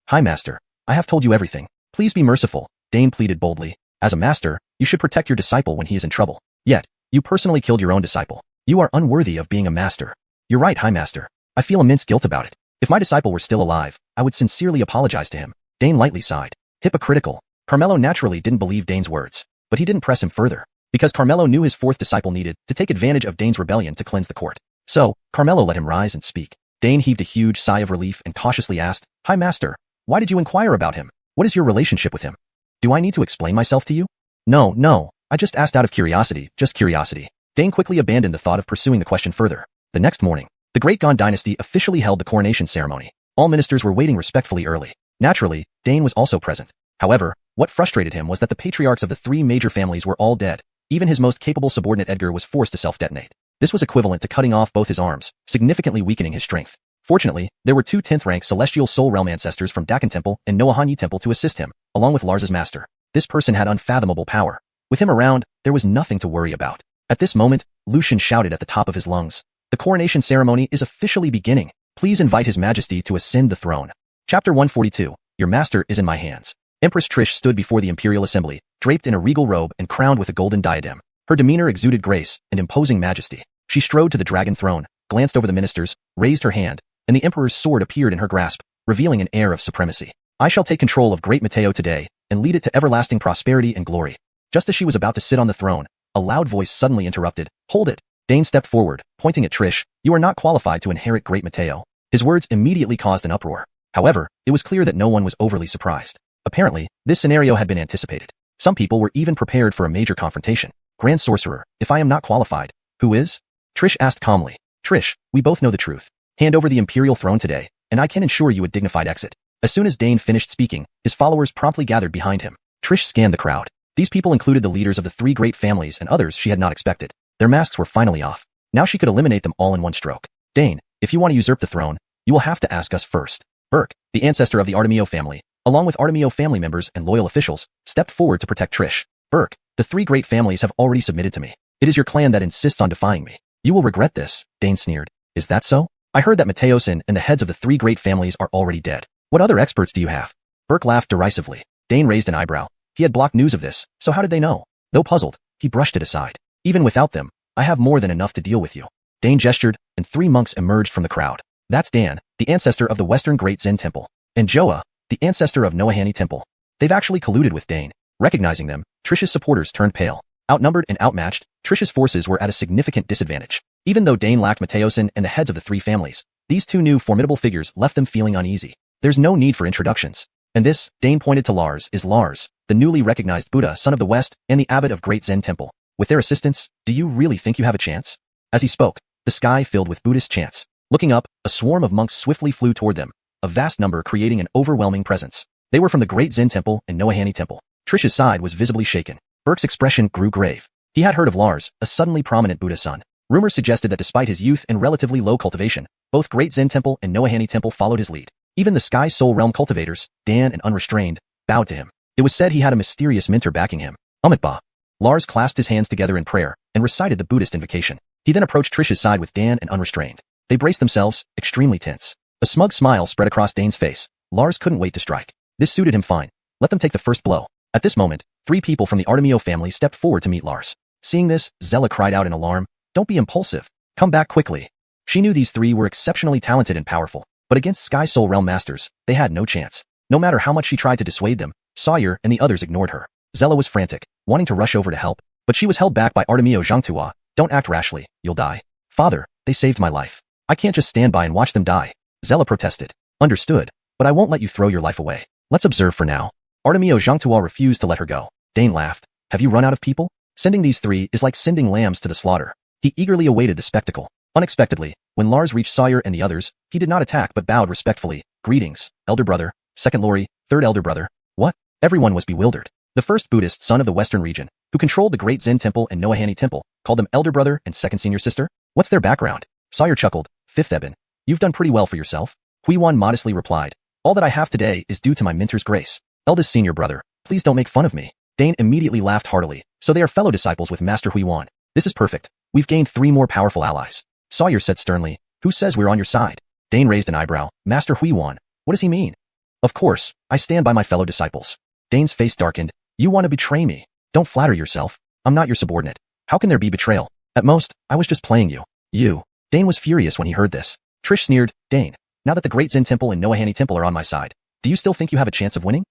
Hi Master, I have told you everything. Please be merciful, Dane pleaded boldly. As a master, you should protect your disciple when he is in trouble. Yet, you personally killed your own disciple. You are unworthy of being a master. You're right, High Master. I feel immense guilt about it. If my disciple were still alive, I would sincerely apologize to him. Dane lightly sighed. Hypocritical. Carmelo naturally didn't believe Dane's words, but he didn't press him further, because Carmelo knew his 4th disciple needed to take advantage of Dane's rebellion to cleanse the court. So, Carmelo let him rise and speak. Dane heaved a huge sigh of relief and cautiously asked, High Master, why did you inquire about him? What is your relationship with him? Do I need to explain myself to you? No, I just asked out of curiosity, just curiosity. Dane quickly abandoned the thought of pursuing the question further. The next morning, the Great Gon dynasty officially held the coronation ceremony. All ministers were waiting respectfully early. Naturally, Dane was also present. However, what frustrated him was that the patriarchs of the 3 major families were all dead. Even his most capable subordinate Edgar was forced to self-detonate. This was equivalent to cutting off both his arms, significantly weakening his strength. Fortunately, there were 2 10th rank Celestial Soul Realm ancestors from Dakan Temple and Noahanyi Temple to assist him, along with Lars's master. This person had unfathomable power. With him around, there was nothing to worry about. At this moment, Lucian shouted at the top of his lungs. The coronation ceremony is officially beginning. Please invite His Majesty to ascend the throne. Chapter 142. Your master is in my hands. Empress Trish stood before the Imperial Assembly, draped in a regal robe and crowned with a golden diadem. Her demeanor exuded grace and imposing majesty. She strode to the dragon throne, glanced over the ministers, raised her hand, and the Emperor's sword appeared in her grasp, revealing an air of supremacy. I shall take control of Great Mateo today, and lead it to everlasting prosperity and glory. Just as she was about to sit on the throne, a loud voice suddenly interrupted. Hold it! Dane stepped forward, pointing at Trish. You are not qualified to inherit Great Mateo. His words immediately caused an uproar. However, it was clear that no one was overly surprised. Apparently, this scenario had been anticipated. Some people were even prepared for a major confrontation. Grand Sorcerer, if I am not qualified, who is? Trish asked calmly. Trish, we both know the truth. Hand over the Imperial throne today, and I can ensure you a dignified exit. As soon as Dane finished speaking, his followers promptly gathered behind him. Trish scanned the crowd. These people included the leaders of the 3 great families and others she had not expected. Their masks were finally off. Now she could eliminate them all in one stroke. Dane, if you want to usurp the throne, you will have to ask us first. Burke, the ancestor of the Artemio family, along with Artemio family members and loyal officials, stepped forward to protect Trish. Burke, the 3 great families have already submitted to me. It is your clan that insists on defying me. You will regret this, Dane sneered. Is that so? I heard that Mateosin and the heads of the 3 great families are already dead. What other experts do you have? Burke laughed derisively. Dane raised an eyebrow. He had blocked news of this, so how did they know? Though puzzled, he brushed it aside. Even without them, I have more than enough to deal with you. Dane gestured, and 3 monks emerged from the crowd. That's Dan, the ancestor of the Western Great Zen Temple, and Joa, the ancestor of Noahanyi Temple. They've actually colluded with Dane. Recognizing them, Trish's supporters turned pale. Outnumbered and outmatched, Trish's forces were at a significant disadvantage. Even though Dane lacked Mateosin and the heads of the 3 families, these 2 new formidable figures left them feeling uneasy. There's no need for introductions. And this, Dane pointed to Lars, is Lars, the newly recognized Buddha son of the West and the abbot of Great Zen Temple. With their assistance, do you really think you have a chance? As he spoke, the sky filled with Buddhist chants. Looking up, a swarm of monks swiftly flew toward them, a vast number creating an overwhelming presence. They were from the Great Zen Temple and Noahani Temple. Trish's side was visibly shaken. Burke's expression grew grave. He had heard of Lars, a suddenly prominent Buddha son. Rumors suggested that despite his youth and relatively low cultivation, both Great Zen Temple and Noahani Temple followed his lead. Even the Sky Soul Realm cultivators, Dan and Unrestrained, bowed to him. It was said he had a mysterious mentor backing him. Ba. Lars clasped his hands together in prayer and recited the Buddhist invocation. He then approached Trish's side with Dan and Unrestrained. They braced themselves, extremely tense. A smug smile spread across Dane's face. Lars couldn't wait to strike. This suited him fine. Let them take the first blow. At this moment, 3 people from the Artemio family stepped forward to meet Lars. Seeing this, Zella cried out in alarm, "Don't be impulsive. Come back quickly." She knew these 3 were exceptionally talented and powerful, but against Sky Soul Realm masters, they had no chance. No matter how much she tried to dissuade them, Sawyer and the others ignored her. Zella was frantic, wanting to rush over to help, but she was held back by Artemio Xianxia. "Don't act rashly, you'll die." "Father, they saved my life. I can't just stand by and watch them die." Zella protested. "Understood, but I won't let you throw your life away. Let's observe for now." Artemio Xianxia refused to let her go. Dane laughed. "Have you run out of people? Sending these 3 is like sending lambs to the slaughter." He eagerly awaited the spectacle. Unexpectedly, when Lars reached Sawyer and the others, he did not attack but bowed respectfully. "Greetings, elder brother, second Lori, third elder brother." What? Everyone was bewildered. The first Buddhist son of the Western region, who controlled the Great Zen Temple and Noahani Temple, called them elder brother and second senior sister? What's their background? Sawyer chuckled. "Fifth Eben. You've done pretty well for yourself." Huiwan modestly replied. "All that I have today is due to my mentor's grace. Eldest senior brother, please don't make fun of me." Dane immediately laughed heartily. "So they are fellow disciples with Master Huiwan. This is perfect. We've gained 3 more powerful allies." Sawyer said sternly, "Who says we're on your side?" Dane raised an eyebrow. "Master Huiwan, what does he mean?" "Of course, I stand by my fellow disciples." Dane's face darkened. "You want to betray me? Don't flatter yourself. I'm not your subordinate. How can there be betrayal? At most, I was just playing you." "You." Dane was furious when he heard this. Trish sneered. "Dane, now that the Great Zen Temple and Noahani Temple are on my side, do you still think you have a chance of winning?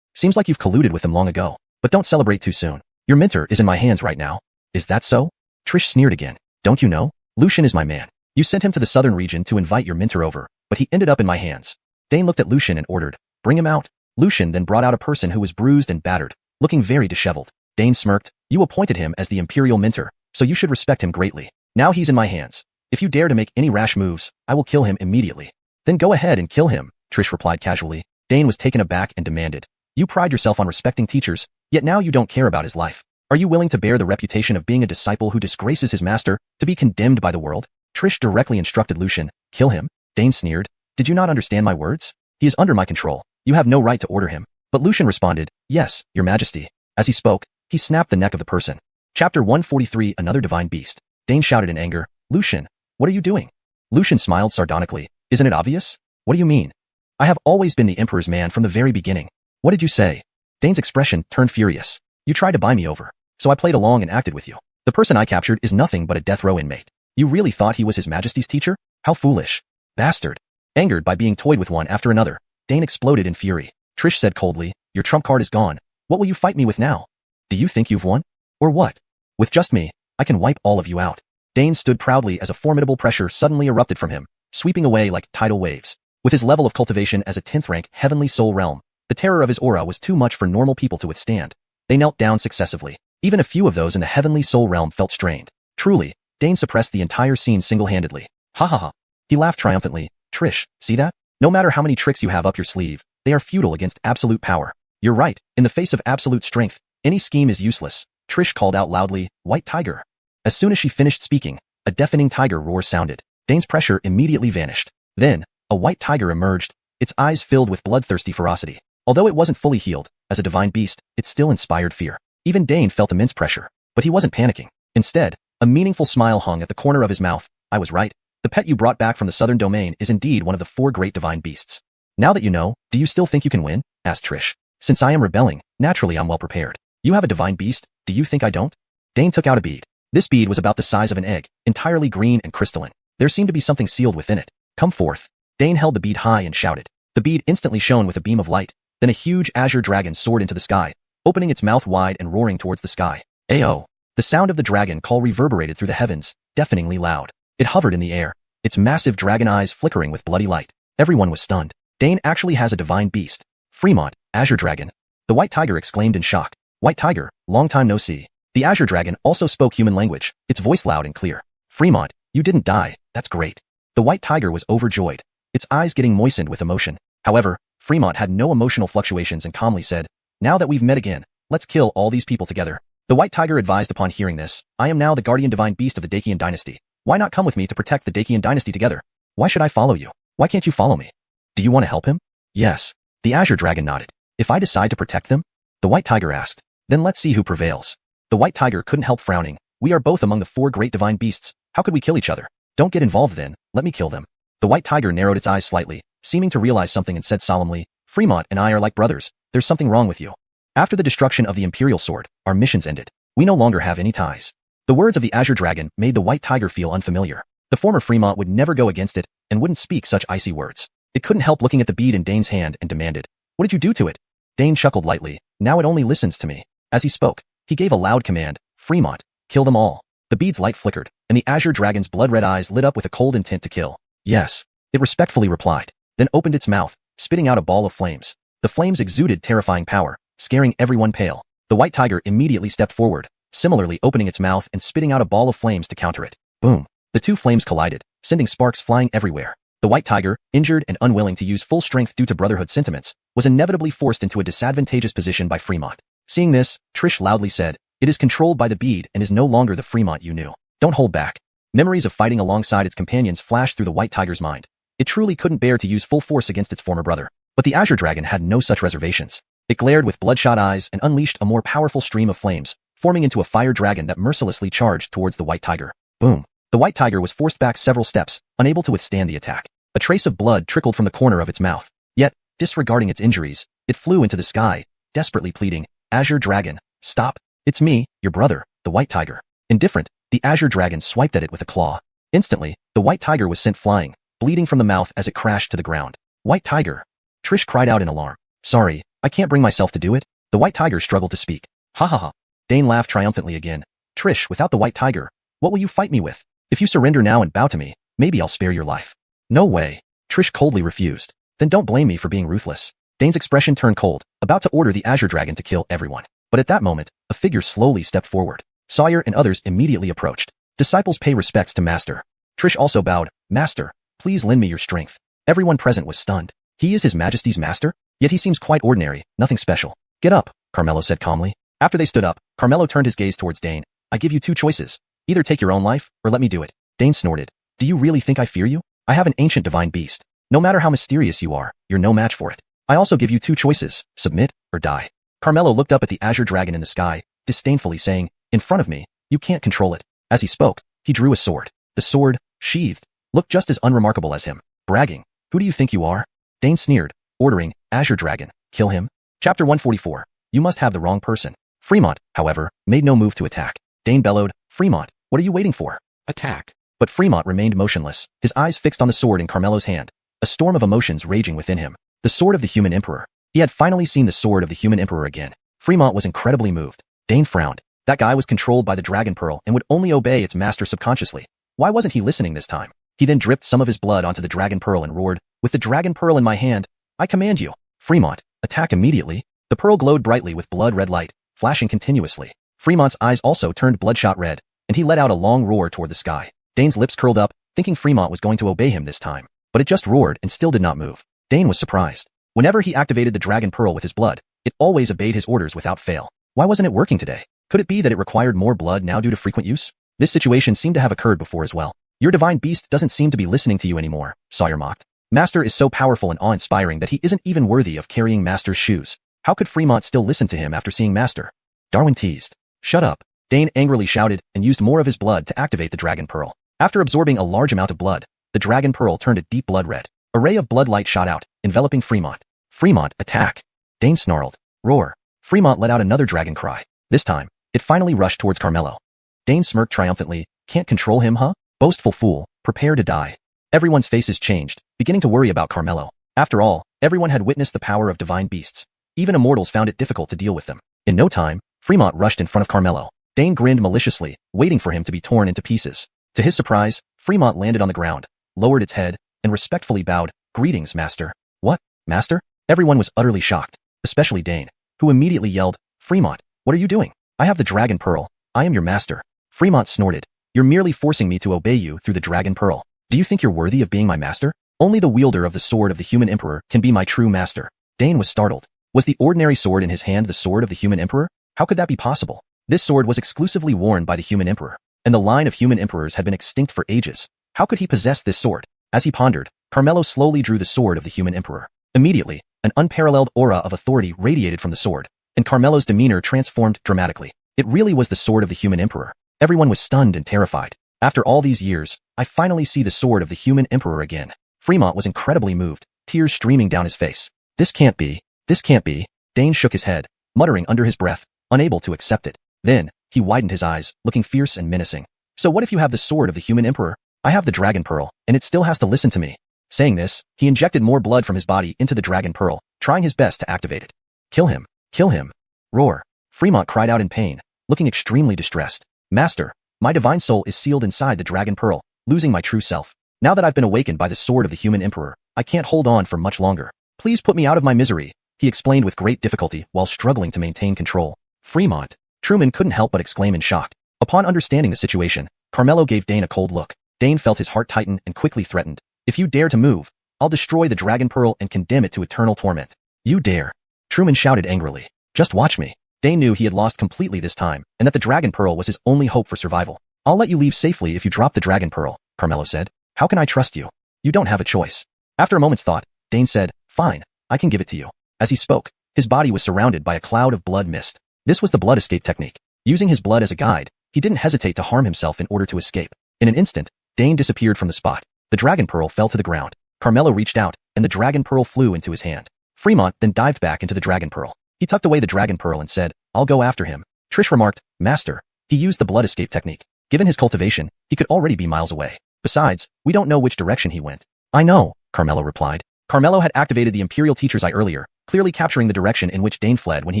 Seems like you've colluded with them long ago, but don't celebrate too soon. Your mentor is in my hands right now." "Is that so?" Trish sneered again. "Don't you know? Lucian is my man. You sent him to the southern region to invite your mentor over, but he ended up in my hands." Dane looked at Lucian and ordered, "Bring him out." Lucian then brought out a person who was bruised and battered, looking very disheveled. Dane smirked. "You appointed him as the imperial mentor, so you should respect him greatly. Now he's in my hands. If you dare to make any rash moves, I will kill him immediately." "Then go ahead and kill him," Trish replied casually. Dane was taken aback and demanded, "You pride yourself on respecting teachers, yet now you don't care about his life. Are you willing to bear the reputation of being a disciple who disgraces his master, to be condemned by the world?" Trish directly instructed Lucian, "Kill him?" Dane sneered. "Did you not understand my words? He is under my control. You have no right to order him." But Lucian responded, "Yes, your majesty." As he spoke, he snapped the neck of the person. Chapter 143 Another Divine Beast. Dane shouted in anger, "Lucian, what are you doing?" Lucian smiled sardonically. "Isn't it obvious?" "What do you mean?" "I have always been the Emperor's man from the very beginning." "What did you say?" Dane's expression turned furious. "You tried to buy me over, so I played along and acted with you. The person I captured is nothing but a death row inmate. You really thought he was His Majesty's teacher? How foolish. Bastard." Angered by being toyed with one after another, Dane exploded in fury. Trish said coldly, "Your trump card is gone. What will you fight me with now? Do you think you've won? Or what? With just me, I can wipe all of you out." Dane stood proudly as a formidable pressure suddenly erupted from him, sweeping away like tidal waves. With his level of cultivation as a 10th rank Heavenly Soul Realm, the terror of his aura was too much for normal people to withstand. They knelt down successively. Even a few of those in the Heavenly Soul Realm felt strained. Truly, Dane suppressed the entire scene single-handedly. Ha ha ha. He laughed triumphantly. "Trish, see that? No matter how many tricks you have up your sleeve, they are futile against absolute power. You're right, in the face of absolute strength, any scheme is useless." Trish called out loudly, "White Tiger." As soon as she finished speaking, a deafening tiger roar sounded. Dane's pressure immediately vanished. Then, a white tiger emerged, its eyes filled with bloodthirsty ferocity. Although it wasn't fully healed, as a divine beast, it still inspired fear. Even Dane felt immense pressure, but he wasn't panicking. Instead, a meaningful smile hung at the corner of his mouth. "I was right. The pet you brought back from the southern domain is indeed one of the 4 great divine beasts. Now that you know, do you still think you can win?" asked Trish. "Since I am rebelling, naturally I'm well prepared. You have a divine beast, do you think I don't?" Dane took out a bead. This bead was about the size of an egg, entirely green and crystalline. There seemed to be something sealed within it. "Come forth." Dane held the bead high and shouted. The bead instantly shone with a beam of light. Then a huge azure dragon soared into the sky, opening its mouth wide and roaring towards the sky. Ayo! The sound of the dragon call reverberated through the heavens, deafeningly loud. It hovered in the air, its massive dragon eyes flickering with bloody light. Everyone was stunned. Dane actually has a divine beast. Fremont, Azure Dragon. The White Tiger exclaimed in shock. "White Tiger, long time no see." The Azure Dragon also spoke human language, its voice loud and clear. Fremont, you didn't die, that's great. The white tiger was overjoyed, its eyes getting moistened with emotion. However, Fremont had no emotional fluctuations and calmly said, now that we've met again, let's kill all these people together. The white tiger advised upon hearing this, I am now the guardian divine beast of the Dacian dynasty. Why not come with me to protect the Dacian dynasty together? Why should I follow you? Why can't you follow me? Do you want to help him? Yes. The Azure Dragon nodded. If I decide to protect them? The white tiger asked. Then let's see who prevails. The white tiger couldn't help frowning. We are both among the 4 great divine beasts. How could we kill each other? Don't get involved then, let me kill them. The white tiger narrowed its eyes slightly, seeming to realize something and said solemnly, Fremont and I are like brothers, there's something wrong with you. After the destruction of the Imperial Sword, our missions ended. We no longer have any ties. The words of the Azure Dragon made the white tiger feel unfamiliar. The former Fremont would never go against it, and wouldn't speak such icy words. It couldn't help looking at the bead in Dane's hand and demanded, what did you do to it? Dane chuckled lightly, now it only listens to me. As he spoke, he gave a loud command, Fremont, kill them all. The bead's light flickered, and the Azure Dragon's blood-red eyes lit up with a cold intent to kill. Yes. It respectfully replied, then opened its mouth, spitting out a ball of flames. The flames exuded terrifying power, scaring everyone pale. The white tiger immediately stepped forward, similarly opening its mouth and spitting out a ball of flames to counter it. Boom. The 2 flames collided, sending sparks flying everywhere. The white tiger, injured and unwilling to use full strength due to brotherhood sentiments, was inevitably forced into a disadvantageous position by Fremont. Seeing this, Trish loudly said, it is controlled by the bead and is no longer the Fremont you knew. Don't hold back. Memories of fighting alongside its companions flashed through the white tiger's mind. It truly couldn't bear to use full force against its former brother. But the Azure Dragon had no such reservations. It glared with bloodshot eyes and unleashed a more powerful stream of flames, forming into a fire dragon that mercilessly charged towards the white tiger. Boom. The white tiger was forced back several steps, unable to withstand the attack. A trace of blood trickled from the corner of its mouth. Yet, disregarding its injuries, it flew into the sky, desperately pleading, Azure Dragon, stop. It's me, your brother, the white tiger. Indifferent, the Azure Dragon swiped at it with a claw. Instantly, the white tiger was sent flying, bleeding from the mouth as it crashed to the ground. White tiger. Trish cried out in alarm. Sorry, I can't bring myself to do it. The white tiger struggled to speak. Ha ha ha. Dane laughed triumphantly again. Trish, without the white tiger, what will you fight me with? If you surrender now and bow to me, maybe I'll spare your life. No way. Trish coldly refused. Then don't blame me for being ruthless. Dane's expression turned cold, about to order the Azure Dragon to kill everyone. But at that moment, a figure slowly stepped forward. Sawyer and others immediately approached. Disciples pay respects to Master. Trish also bowed. Master, please lend me your strength. Everyone present was stunned. He is His Majesty's master? Yet he seems quite ordinary, nothing special. Get up, Carmelo said calmly. After they stood up, Carmelo turned his gaze towards Dane. I give you 2 choices. Either take your own life, or let me do it. Dane snorted. Do you really think I fear you? I have an ancient divine beast. No matter how mysterious you are, you're no match for it. I also give you 2 choices, submit, or die. Carmelo looked up at the Azure Dragon in the sky, disdainfully saying, in front of me, you can't control it. As he spoke, he drew a sword. The sword, sheathed, looked just as unremarkable as him, bragging, who do you think you are? Dane sneered, ordering, Azure Dragon, kill him. Chapter 144, you must have the wrong person. Fremont, however, made no move to attack. Dane bellowed, Fremont, what are you waiting for? Attack. But Fremont remained motionless, his eyes fixed on the sword in Carmelo's hand, a storm of emotions raging within him. The sword of the human emperor. He had finally seen the sword of the human emperor again. Fremont was incredibly moved. Dane frowned. That guy was controlled by the Dragon Pearl and would only obey its master subconsciously. Why wasn't he listening this time? He then dripped some of his blood onto the Dragon Pearl and roared, with the Dragon Pearl in my hand, I command you. Fremont, attack immediately. The pearl glowed brightly with blood-red light, flashing continuously. Fremont's eyes also turned bloodshot red, and he let out a long roar toward the sky. Dane's lips curled up, thinking Fremont was going to obey him this time. But it just roared and still did not move. Dane was surprised. Whenever he activated the Dragon Pearl with his blood, it always obeyed his orders without fail. Why wasn't it working today? Could it be that it required more blood now due to frequent use? This situation seemed to have occurred before as well. Your divine beast doesn't seem to be listening to you anymore, Sawyer mocked. Master is so powerful and awe-inspiring that he isn't even worthy of carrying Master's shoes. How could Fremont still listen to him after seeing Master? Darwin teased. Shut up. Dane angrily shouted and used more of his blood to activate the Dragon Pearl. After absorbing a large amount of blood, the Dragon Pearl turned a deep blood red. A ray of blood light shot out, enveloping Fremont. Fremont, attack. Dane snarled. Roar. Fremont let out another dragon cry. This time, it finally rushed towards Carmelo. Dane smirked triumphantly. Can't control him, huh? Boastful fool, prepare to die. Everyone's faces changed, beginning to worry about Carmelo. After all, everyone had witnessed the power of divine beasts. Even immortals found it difficult to deal with them. In no time, Fremont rushed in front of Carmelo. Dane grinned maliciously, waiting for him to be torn into pieces. To his surprise, Fremont landed on the ground, lowered its head, and respectfully bowed. Greetings, Master. What, Master? Everyone was utterly shocked, especially Dane, who immediately yelled, Fremont, what are you doing? I have the Dragon Pearl. I am your master. Fremont snorted. You're merely forcing me to obey you through the Dragon Pearl. Do you think you're worthy of being my master? Only the wielder of the sword of the human emperor can be my true master. Dane was startled. Was the ordinary sword in his hand the sword of the human emperor? How could that be possible? This sword was exclusively worn by the human emperor, and the line of human emperors had been extinct for ages. How could he possess this sword? As he pondered, Carmelo slowly drew the sword of the human emperor. Immediately, an unparalleled aura of authority radiated from the sword, and Carmelo's demeanor transformed dramatically. It really was the sword of the human emperor. Everyone was stunned and terrified. After all these years, I finally see the sword of the human emperor again. Fremont was incredibly moved, tears streaming down his face. This can't be. This can't be. Dane shook his head, muttering under his breath, unable to accept it. Then, he widened his eyes, looking fierce and menacing. So what if you have the sword of the human emperor? I have the Dragon Pearl, and it still has to listen to me. Saying this, he injected more blood from his body into the Dragon Pearl, trying his best to activate it. Kill him! Kill him! Roar! Fremont cried out in pain, looking extremely distressed. Master, my divine soul is sealed inside the Dragon Pearl, losing my true self. Now that I've been awakened by the sword of the human emperor, I can't hold on for much longer. Please put me out of my misery, he explained with great difficulty while struggling to maintain control. Fremont! Truman couldn't help but exclaim in shock. Upon understanding the situation, Carmelo gave Dane a cold look. Dane felt his heart tighten and quickly threatened. If you dare to move, I'll destroy the Dragon Pearl and condemn it to eternal torment. You dare! Truman shouted angrily. Just watch me. Dane knew he had lost completely this time, and that the Dragon Pearl was his only hope for survival. I'll let you leave safely if you drop the Dragon Pearl, Carmelo said. How can I trust you? You don't have a choice. After a moment's thought, Dane said, fine, I can give it to you. As he spoke, his body was surrounded by a cloud of blood mist. This was the blood escape technique. Using his blood as a guide, he didn't hesitate to harm himself in order to escape. In an instant, Dane disappeared from the spot. The Dragon Pearl fell to the ground. Carmelo reached out, and the Dragon Pearl flew into his hand. Fremont then dived back into the Dragon Pearl. He tucked away the Dragon Pearl and said, I'll go after him. Trish remarked, Master, he used the blood escape technique. Given his cultivation, he could already be miles away. Besides, we don't know which direction he went. I know, Carmelo replied. Carmelo had activated the Imperial Teacher's Eye earlier, clearly capturing the direction in which Dane fled when he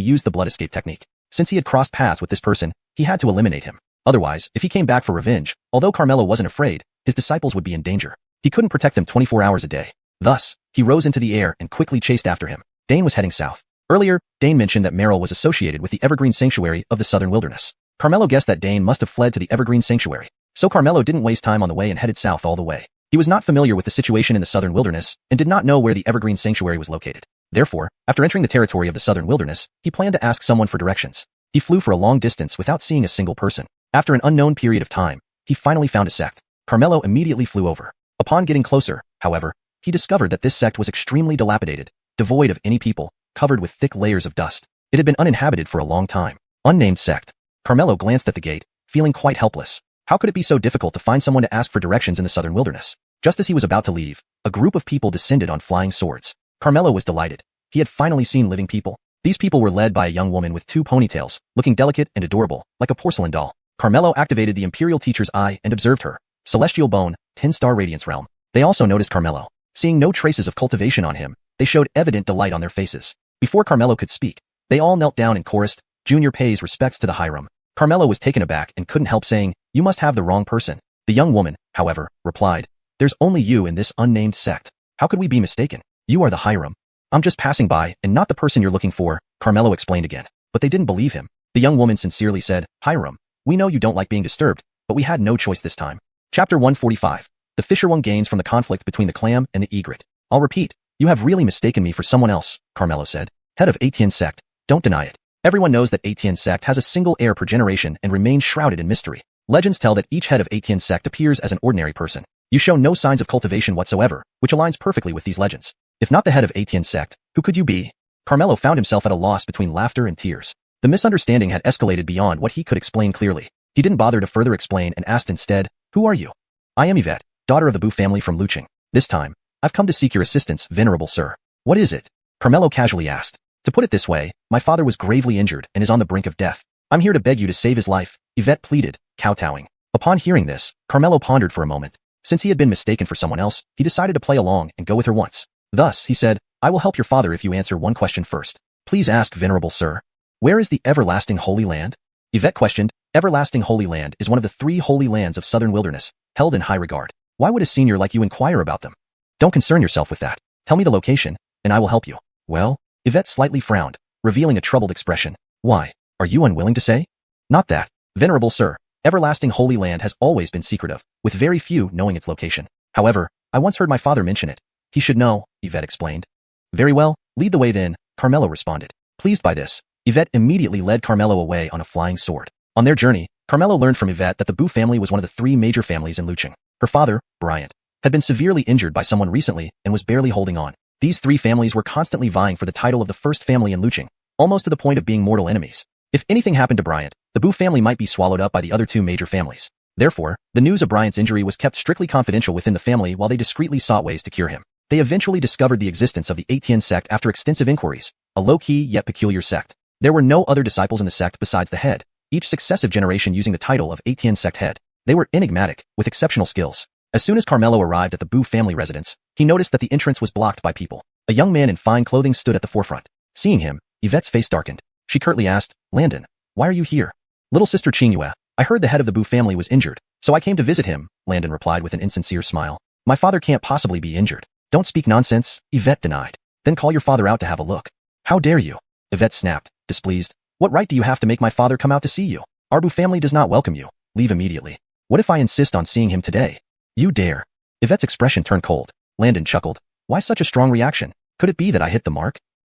used the blood escape technique. Since he had crossed paths with this person, he had to eliminate him. Otherwise, if he came back for revenge, although Carmelo wasn't afraid, his disciples would be in danger. He couldn't protect them 24 hours a day. Thus, he rose into the air and quickly chased after him. Dane was heading south. Earlier, Dane mentioned that Merrill was associated with the Evergreen Sanctuary of the Southern Wilderness. Carmelo guessed that Dane must have fled to the Evergreen Sanctuary. So Carmelo didn't waste time on the way and headed south all the way. He was not familiar with the situation in the Southern Wilderness and did not know where the Evergreen Sanctuary was located. Therefore, after entering the territory of the Southern Wilderness, he planned to ask someone for directions. He flew for a long distance without seeing a single person. After an unknown period of time, he finally found a sect. Carmelo immediately flew over. Upon getting closer, however, he discovered that this sect was extremely dilapidated, devoid of any people, covered with thick layers of dust. It had been uninhabited for a long time. Unnamed sect. Carmelo glanced at the gate, feeling quite helpless. How could it be so difficult to find someone to ask for directions in the Southern Wilderness? Just as he was about to leave, a group of people descended on flying swords. Carmelo was delighted. He had finally seen living people. These people were led by a young woman with 2 ponytails, looking delicate and adorable, like a porcelain doll. Carmelo activated the Imperial Teacher's Eye and observed her. Celestial Bone, 10-star Radiance Realm. They also noticed Carmelo. Seeing no traces of cultivation on him, they showed evident delight on their faces. Before Carmelo could speak, they all knelt down and chorused, Junior pays respects to the Hiram. Carmelo was taken aback and couldn't help saying, you must have the wrong person. The young woman, however, replied, there's only you in this unnamed sect. How could we be mistaken? You are the Hiram. I'm just passing by and not the person you're looking for, Carmelo explained again. But they didn't believe him. The young woman sincerely said, Hiram, we know you don't like being disturbed, but we had no choice this time. Chapter 145. The Fisherwoman gains from the conflict between the clam and the egret. I'll repeat, you have really mistaken me for someone else, Carmelo said. Head of Atian sect, don't deny it. Everyone knows that Atian sect has a single heir per generation and remains shrouded in mystery. Legends tell that each head of Atian sect appears as an ordinary person. You show no signs of cultivation whatsoever, which aligns perfectly with these legends. If not the head of Atian sect, who could you be? Carmelo found himself at a loss between laughter and tears. The misunderstanding had escalated beyond what he could explain clearly. He didn't bother to further explain and asked instead, who are you? I am Yvette, daughter of the Bu family from Lucheng. This time, I've come to seek your assistance, venerable sir. What is it? Carmelo casually asked. To put it this way, my father was gravely injured and is on the brink of death. I'm here to beg you to save his life, Yvette pleaded, kowtowing. Upon hearing this, Carmelo pondered for a moment. Since he had been mistaken for someone else, he decided to play along and go with her once. Thus, he said, I will help your father if you answer one question first. Please ask, venerable sir. Where is the everlasting Holy Land? Yvette questioned. Everlasting Holy Land is one of the 3 holy lands of Southern Wilderness, held in high regard. Why would a senior like you inquire about them? Don't concern yourself with that. Tell me the location, and I will help you. Well, Yvette slightly frowned, revealing a troubled expression. Why, are you unwilling to say? Not that. Venerable sir, everlasting Holy Land has always been secretive, with very few knowing its location. However, I once heard my father mention it. He should know, Yvette explained. Very well, lead the way then, Carmelo responded. Pleased by this, Yvette immediately led Carmelo away on a flying sword. On their journey, Carmelo learned from Yvette that the Bu family was one of the three major families in Lucheng. Her father, Bryant, had been severely injured by someone recently and was barely holding on. These three families were constantly vying for the title of the first family in Lucheng, almost to the point of being mortal enemies. If anything happened to Bryant, the Bu family might be swallowed up by the other two major families. Therefore, the news of Bryant's injury was kept strictly confidential within the family while they discreetly sought ways to cure him. They eventually discovered the existence of the Atian sect after extensive inquiries, a low-key yet peculiar sect. There were no other disciples in the sect besides the head, each successive generation using the title of Atian sect head. They were enigmatic, with exceptional skills. As soon as Carmelo arrived at the Bu family residence, he noticed that the entrance was blocked by people. A young man in fine clothing stood at the forefront. Seeing him, Yvette's face darkened. She curtly asked, Landon, why are you here? Little sister Xianxia, I heard the head of the Bu family was injured, so I came to visit him, Landon replied with an insincere smile. My father can't possibly be injured. Don't speak nonsense, Yvette denied. Then call your father out to have a look. How dare you? Yvette snapped, displeased. What right do you have to make my father come out to see you? Our Bu family does not welcome you. Leave immediately. What if I insist on seeing him today? You dare. Yvette's expression turned cold. Landon chuckled. Why such a strong reaction? Could it be that I hit the mark?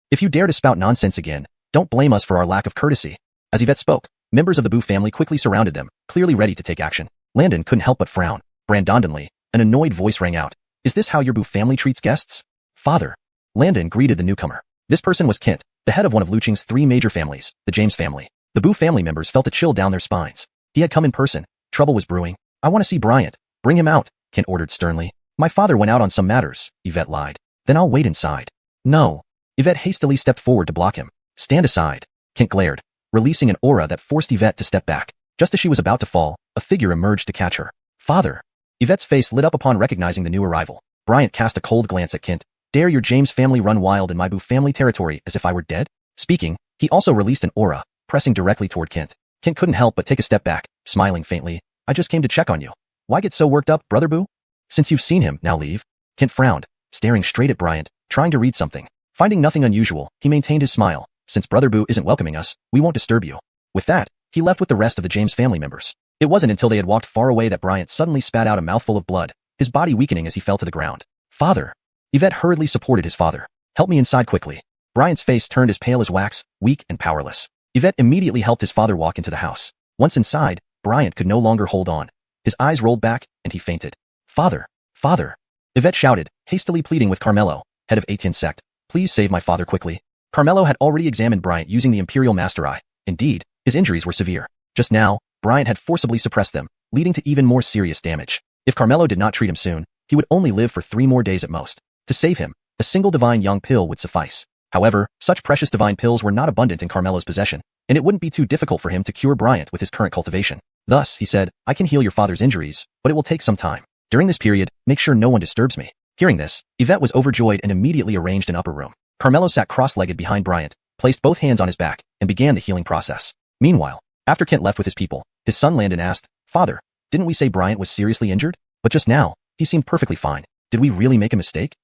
If you dare to spout nonsense again, don't blame us for our lack of courtesy. As Yvette spoke, members of the Bu family quickly surrounded them, clearly ready to take action. Landon couldn't help but frown. Brandondonly, an annoyed voice rang out. Is this how your Bu family treats guests? Father. Landon greeted the newcomer. This person was Kent, the head of one of Lucheng's three major families, the James family. The Bu family members felt a chill down their spines. He had come in person. Trouble was brewing. I want to see Bryant. Bring him out, Kent ordered sternly. My father went out on some matters, Yvette lied. Then I'll wait inside. No. Yvette hastily stepped forward to block him. Stand aside, Kent glared, releasing an aura that forced Yvette to step back. Just as she was about to fall, a figure emerged to catch her. Father. Yvette's face lit up upon recognizing the new arrival. Bryant cast a cold glance at Kent. Dare your James family run wild in my Bu family territory as if I were dead? Speaking, he also released an aura, pressing directly toward Kent. Kent couldn't help but take a step back, smiling faintly. I just came to check on you. Why get so worked up, brother Bu? Since you've seen him, now leave. Kent frowned, staring straight at Bryant, trying to read something. Finding nothing unusual, he maintained his smile. Since brother Bu isn't welcoming us, we won't disturb you. With that, he left with the rest of the James family members. It wasn't until they had walked far away that Bryant suddenly spat out a mouthful of blood, his body weakening as he fell to the ground. Father. Yvette hurriedly supported his father. Help me inside quickly. Bryant's face turned as pale as wax, weak and powerless. Yvette immediately helped his father walk into the house. Once inside, Bryant could no longer hold on. His eyes rolled back, and he fainted. Father. Father. Yvette shouted, hastily pleading with Carmelo, head of Atian sect. Please save my father quickly. Carmelo had already examined Bryant using the Imperial Master Eye. Indeed, his injuries were severe. Just now, Bryant had forcibly suppressed them, leading to even more serious damage. If Carmelo did not treat him soon, he would only live for 3 more days at most. To save him, a single divine young pill would suffice. However, such precious divine pills were not abundant in Carmelo's possession, and it wouldn't be too difficult for him to cure Bryant with his current cultivation. Thus, he said, I can heal your father's injuries, but it will take some time. During this period, make sure no one disturbs me. Hearing this, Yvette was overjoyed and immediately arranged an upper room. Carmelo sat cross-legged behind Bryant, placed both hands on his back, and began the healing process. Meanwhile, after Kent left with his people, his son Landon asked, Father, didn't we say Bryant was seriously injured? But just now, he seemed perfectly fine. Did we really make a mistake?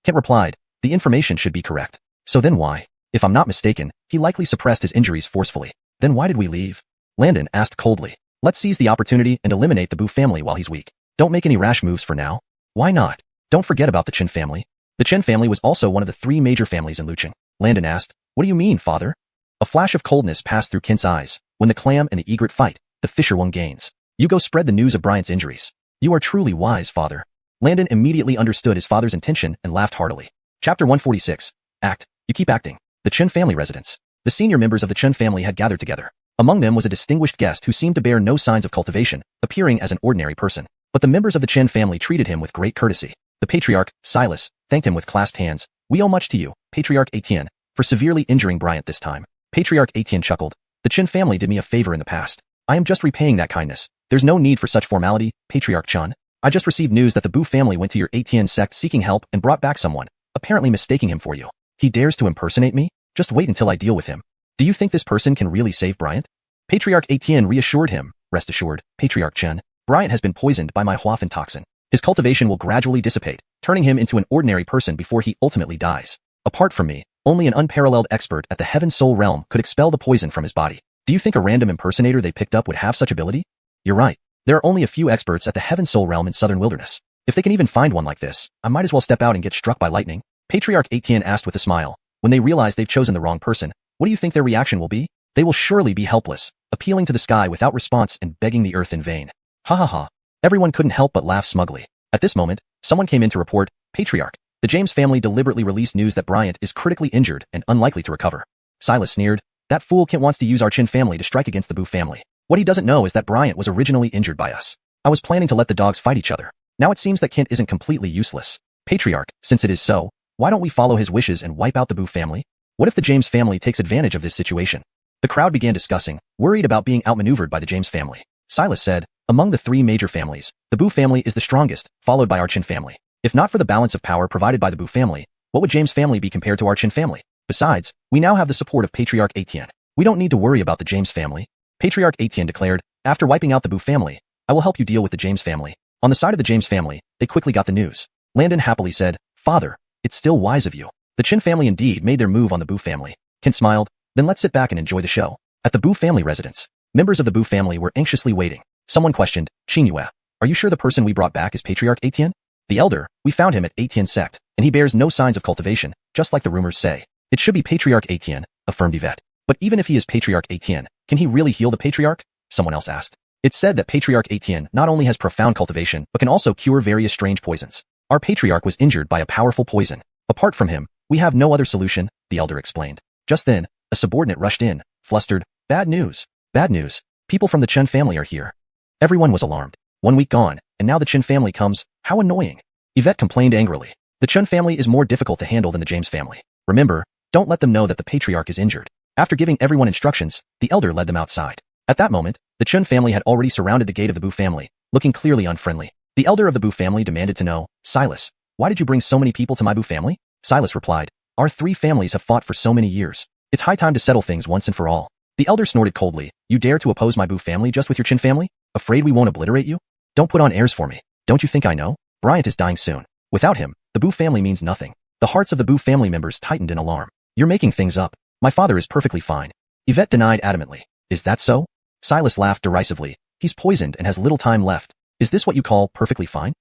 Kent replied, the information should be correct. So then why? If I'm not mistaken, he likely suppressed his injuries forcefully. Then why did we leave? Landon asked coldly. Let's seize the opportunity and eliminate the Bu family while he's weak. Don't make any rash moves for now. Why not? Don't forget about the Chen family. The Chen family was also one of the 3 major families in Lucheng. Landon asked, what do you mean, father? A flash of coldness passed through Kent's eyes. When the clam and the egret fight, the fisher one gains. You go spread the news of Bryant's injuries. You are truly wise, father. Landon immediately understood his father's intention and laughed heartily. Chapter 146. Act. You keep acting. The Chen family residence. The senior members of the Chen family had gathered together. Among them was a distinguished guest who seemed to bear no signs of cultivation, appearing as an ordinary person. But the members of the Chen family treated him with great courtesy. The patriarch, Silas, thanked him with clasped hands. We owe much to you, Patriarch Etienne, for severely injuring Bryant this time. Patriarch Etienne chuckled. The Chen family did me a favor in the past. I am just repaying that kindness. There's no need for such formality, Patriarch Chun. I just received news that the Bu family went to your Etienne sect seeking help and brought back someone, apparently mistaking him for you. He dares to impersonate me? Just wait until I deal with him. Do you think this person can really save Bryant? Patriarch Etienne reassured him. Rest assured, Patriarch Chen. Bryant has been poisoned by my Huafan toxin. His cultivation will gradually dissipate, turning him into an ordinary person before he ultimately dies. Apart from me, only an unparalleled expert at the Heaven Soul realm could expel the poison from his body. Do you think a random impersonator they picked up would have such ability? You're right. There are only a few experts at the Heaven Soul realm in Southern Wilderness. If they can even find one like this, I might as well step out and get struck by lightning. Patriarch Etienne asked with a smile. When they realize they've chosen the wrong person, what do you think their reaction will be? They will surely be helpless, appealing to the sky without response and begging the earth in vain. Ha ha ha. Everyone couldn't help but laugh smugly. At this moment, someone came in to report, Patriarch, the James family deliberately released news that Bryant is critically injured and unlikely to recover. Silas sneered, that fool Kent wants to use our Chin family to strike against the Boo family. What he doesn't know is that Bryant was originally injured by us. I was planning to let the dogs fight each other. Now it seems that Kent isn't completely useless. Patriarch, since it is so, why don't we follow his wishes and wipe out the Boo family? What if the James family takes advantage of this situation? The crowd began discussing, worried about being outmaneuvered by the James family. Silas said, among the three major families, the Boo family is the strongest, followed by our Chin family. If not for the balance of power provided by the Boo family, what would James family be compared to our Chin family? Besides, we now have the support of Patriarch Etienne. We don't need to worry about the James family. Patriarch Etienne declared, after wiping out the Boo family, I will help you deal with the James family. On the side of the James family, they quickly got the news. Landon happily said, Father, it's still wise of you. The Chin family indeed made their move on the Boo family. Kent smiled, then let's sit back and enjoy the show. At the Boo family residence, members of the Boo family were anxiously waiting. Someone questioned, Xianxia, are you sure the person we brought back is Patriarch Etienne? The elder, we found him at Etienne's sect, and he bears no signs of cultivation, just like the rumors say. It should be Patriarch Etienne, affirmed Yvette. But even if he is Patriarch Etienne, can he really heal the Patriarch? Someone else asked. It's said that Patriarch Etienne not only has profound cultivation, but can also cure various strange poisons. Our Patriarch was injured by a powerful poison. Apart from him, we have no other solution, the elder explained. Just then, a subordinate rushed in, flustered. Bad news. Bad news. People from the Chen family are here. Everyone was alarmed. 1 week gone, and now the Chen family comes. How annoying. Yvette complained angrily. The Chen family is more difficult to handle than the James family. Remember, don't let them know that the Patriarch is injured. After giving everyone instructions, the elder led them outside. At that moment, the Chen family had already surrounded the gate of the Boo family, looking clearly unfriendly. The elder of the Boo family demanded to know, Silas, why did you bring so many people to my Boo family? Silas replied, our three families have fought for so many years. It's high time to settle things once and for all. The elder snorted coldly, you dare to oppose my Boo family just with your Chin family? Afraid we won't obliterate you? Don't put on airs for me. Don't you think I know? Bryant is dying soon. Without him, the Boo family means nothing. The hearts of the Boo family members tightened in alarm. You're making things up. My father is perfectly fine. Yvette denied adamantly. Is that so? Silas laughed derisively. He's poisoned and has little time left. Is this what you call perfectly fine?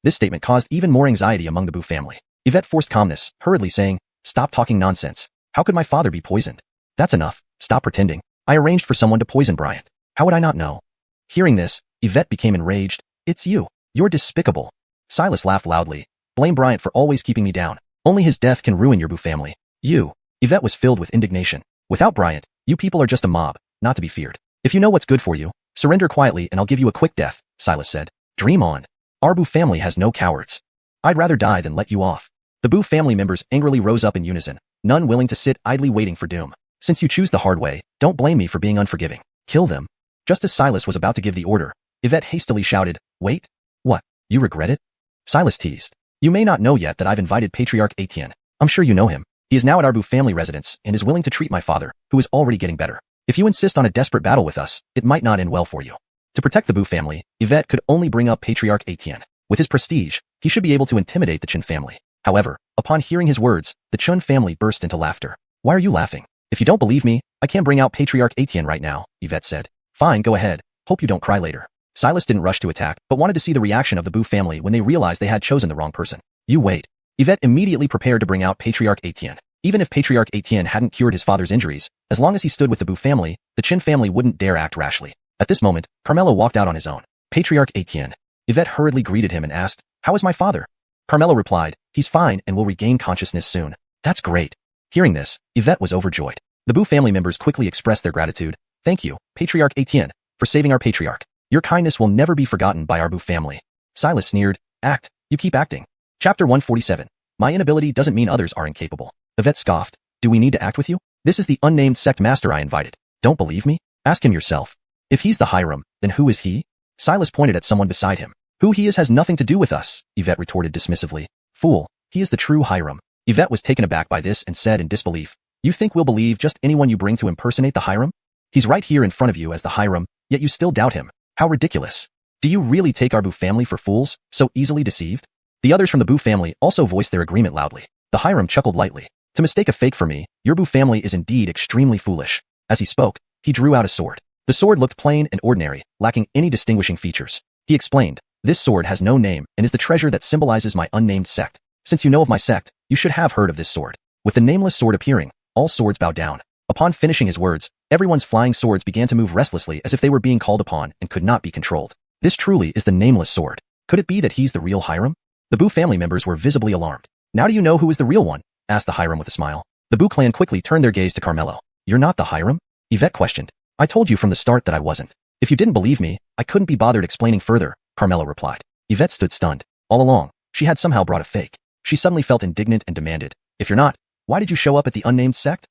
This statement caused even more anxiety among the Boo family. Yvette forced calmness, hurriedly saying, stop talking nonsense. How could my father be poisoned? That's enough. Stop pretending. I arranged for someone to poison Bryant. How would I not know? Hearing this, Yvette became enraged. It's you. You're despicable. Silas laughed loudly. Blame Bryant for always keeping me down. Only his death can ruin your Boo family. You. Yvette was filled with indignation. Without Bryant, you people are just a mob, not to be feared. If you know what's good for you, surrender quietly and I'll give you a quick death, Silas said. Dream on. Our Boo family has no cowards. I'd rather die than let you off. The Boo family members angrily rose up in unison, none willing to sit idly waiting for doom. Since you choose the hard way, don't blame me for being unforgiving. Kill them. Just as Silas was about to give the order, Yvette hastily shouted, wait. What? You regret it? Silas teased. You may not know yet that I've invited Patriarch Etienne. I'm sure you know him. He is now at our Boo family residence and is willing to treat my father, who is already getting better. If you insist on a desperate battle with us, it might not end well for you. To protect the Boo family, Yvette could only bring up Patriarch Etienne. With his prestige, he should be able to intimidate the Chen family. However, upon hearing his words, the Chen family burst into laughter. Why are you laughing? If you don't believe me, I can bring out Patriarch Etienne right now, Yvette said. Fine, go ahead. Hope you don't cry later. Silas didn't rush to attack, but wanted to see the reaction of the Boo family when they realized they had chosen the wrong person. You wait. Yvette immediately prepared to bring out Patriarch Etienne. Even if Patriarch Etienne hadn't cured his father's injuries, as long as he stood with the Boo family, the Chen family wouldn't dare act rashly. At this moment, Carmelo walked out on his own. Patriarch Etienne. Yvette hurriedly greeted him and asked, how is my father? Carmelo replied, he's fine and will regain consciousness soon. That's great. Hearing this, Yvette was overjoyed. The Boo family members quickly expressed their gratitude. Thank you, Patriarch Etienne, for saving our Patriarch. Your kindness will never be forgotten by our Boo family. Silas sneered, act, you keep acting. Chapter 147. My inability doesn't mean others are incapable. Yvette scoffed, do we need to act with you? This is the unnamed sect master I invited. Don't believe me? Ask him yourself. If he's the Hiram, then who is he? Silas pointed at someone beside him. Who he is has nothing to do with us, Yvette retorted dismissively. Fool, he is the true Hiram. Yvette was taken aback by this and said in disbelief, you think we'll believe just anyone you bring to impersonate the Hiram? He's right here in front of you as the Hiram, yet you still doubt him. How ridiculous. Do you really take our Boo family for fools, so easily deceived? The others from the Boo family also voiced their agreement loudly. The Hiram chuckled lightly. To mistake a fake for me, your Boo family is indeed extremely foolish. As he spoke, He drew out a sword. The sword looked plain and ordinary, lacking any distinguishing features. He explained, "This sword has no name and is the treasure that symbolizes my unnamed sect. Since you know of my sect, you should have heard of this sword." With the nameless sword appearing, all swords bowed down. Upon finishing his words, everyone's flying swords began to move restlessly as if they were being called upon and could not be controlled. This truly is the nameless sword. Could it be that he's the real Hiram? The Boo family members were visibly alarmed. "Now do you know who is the real one?" asked the Hiram with a smile. The Boo clan quickly turned their gaze to Carmelo. "You're not the Hiram?" Yvette questioned. "I told you from the start that I wasn't. If you didn't believe me, I couldn't be bothered explaining further," Carmelo replied. Yvette stood stunned. All along, she had somehow brought a fake. She suddenly felt indignant and demanded, "If you're not, why did you show up at the unnamed sect?"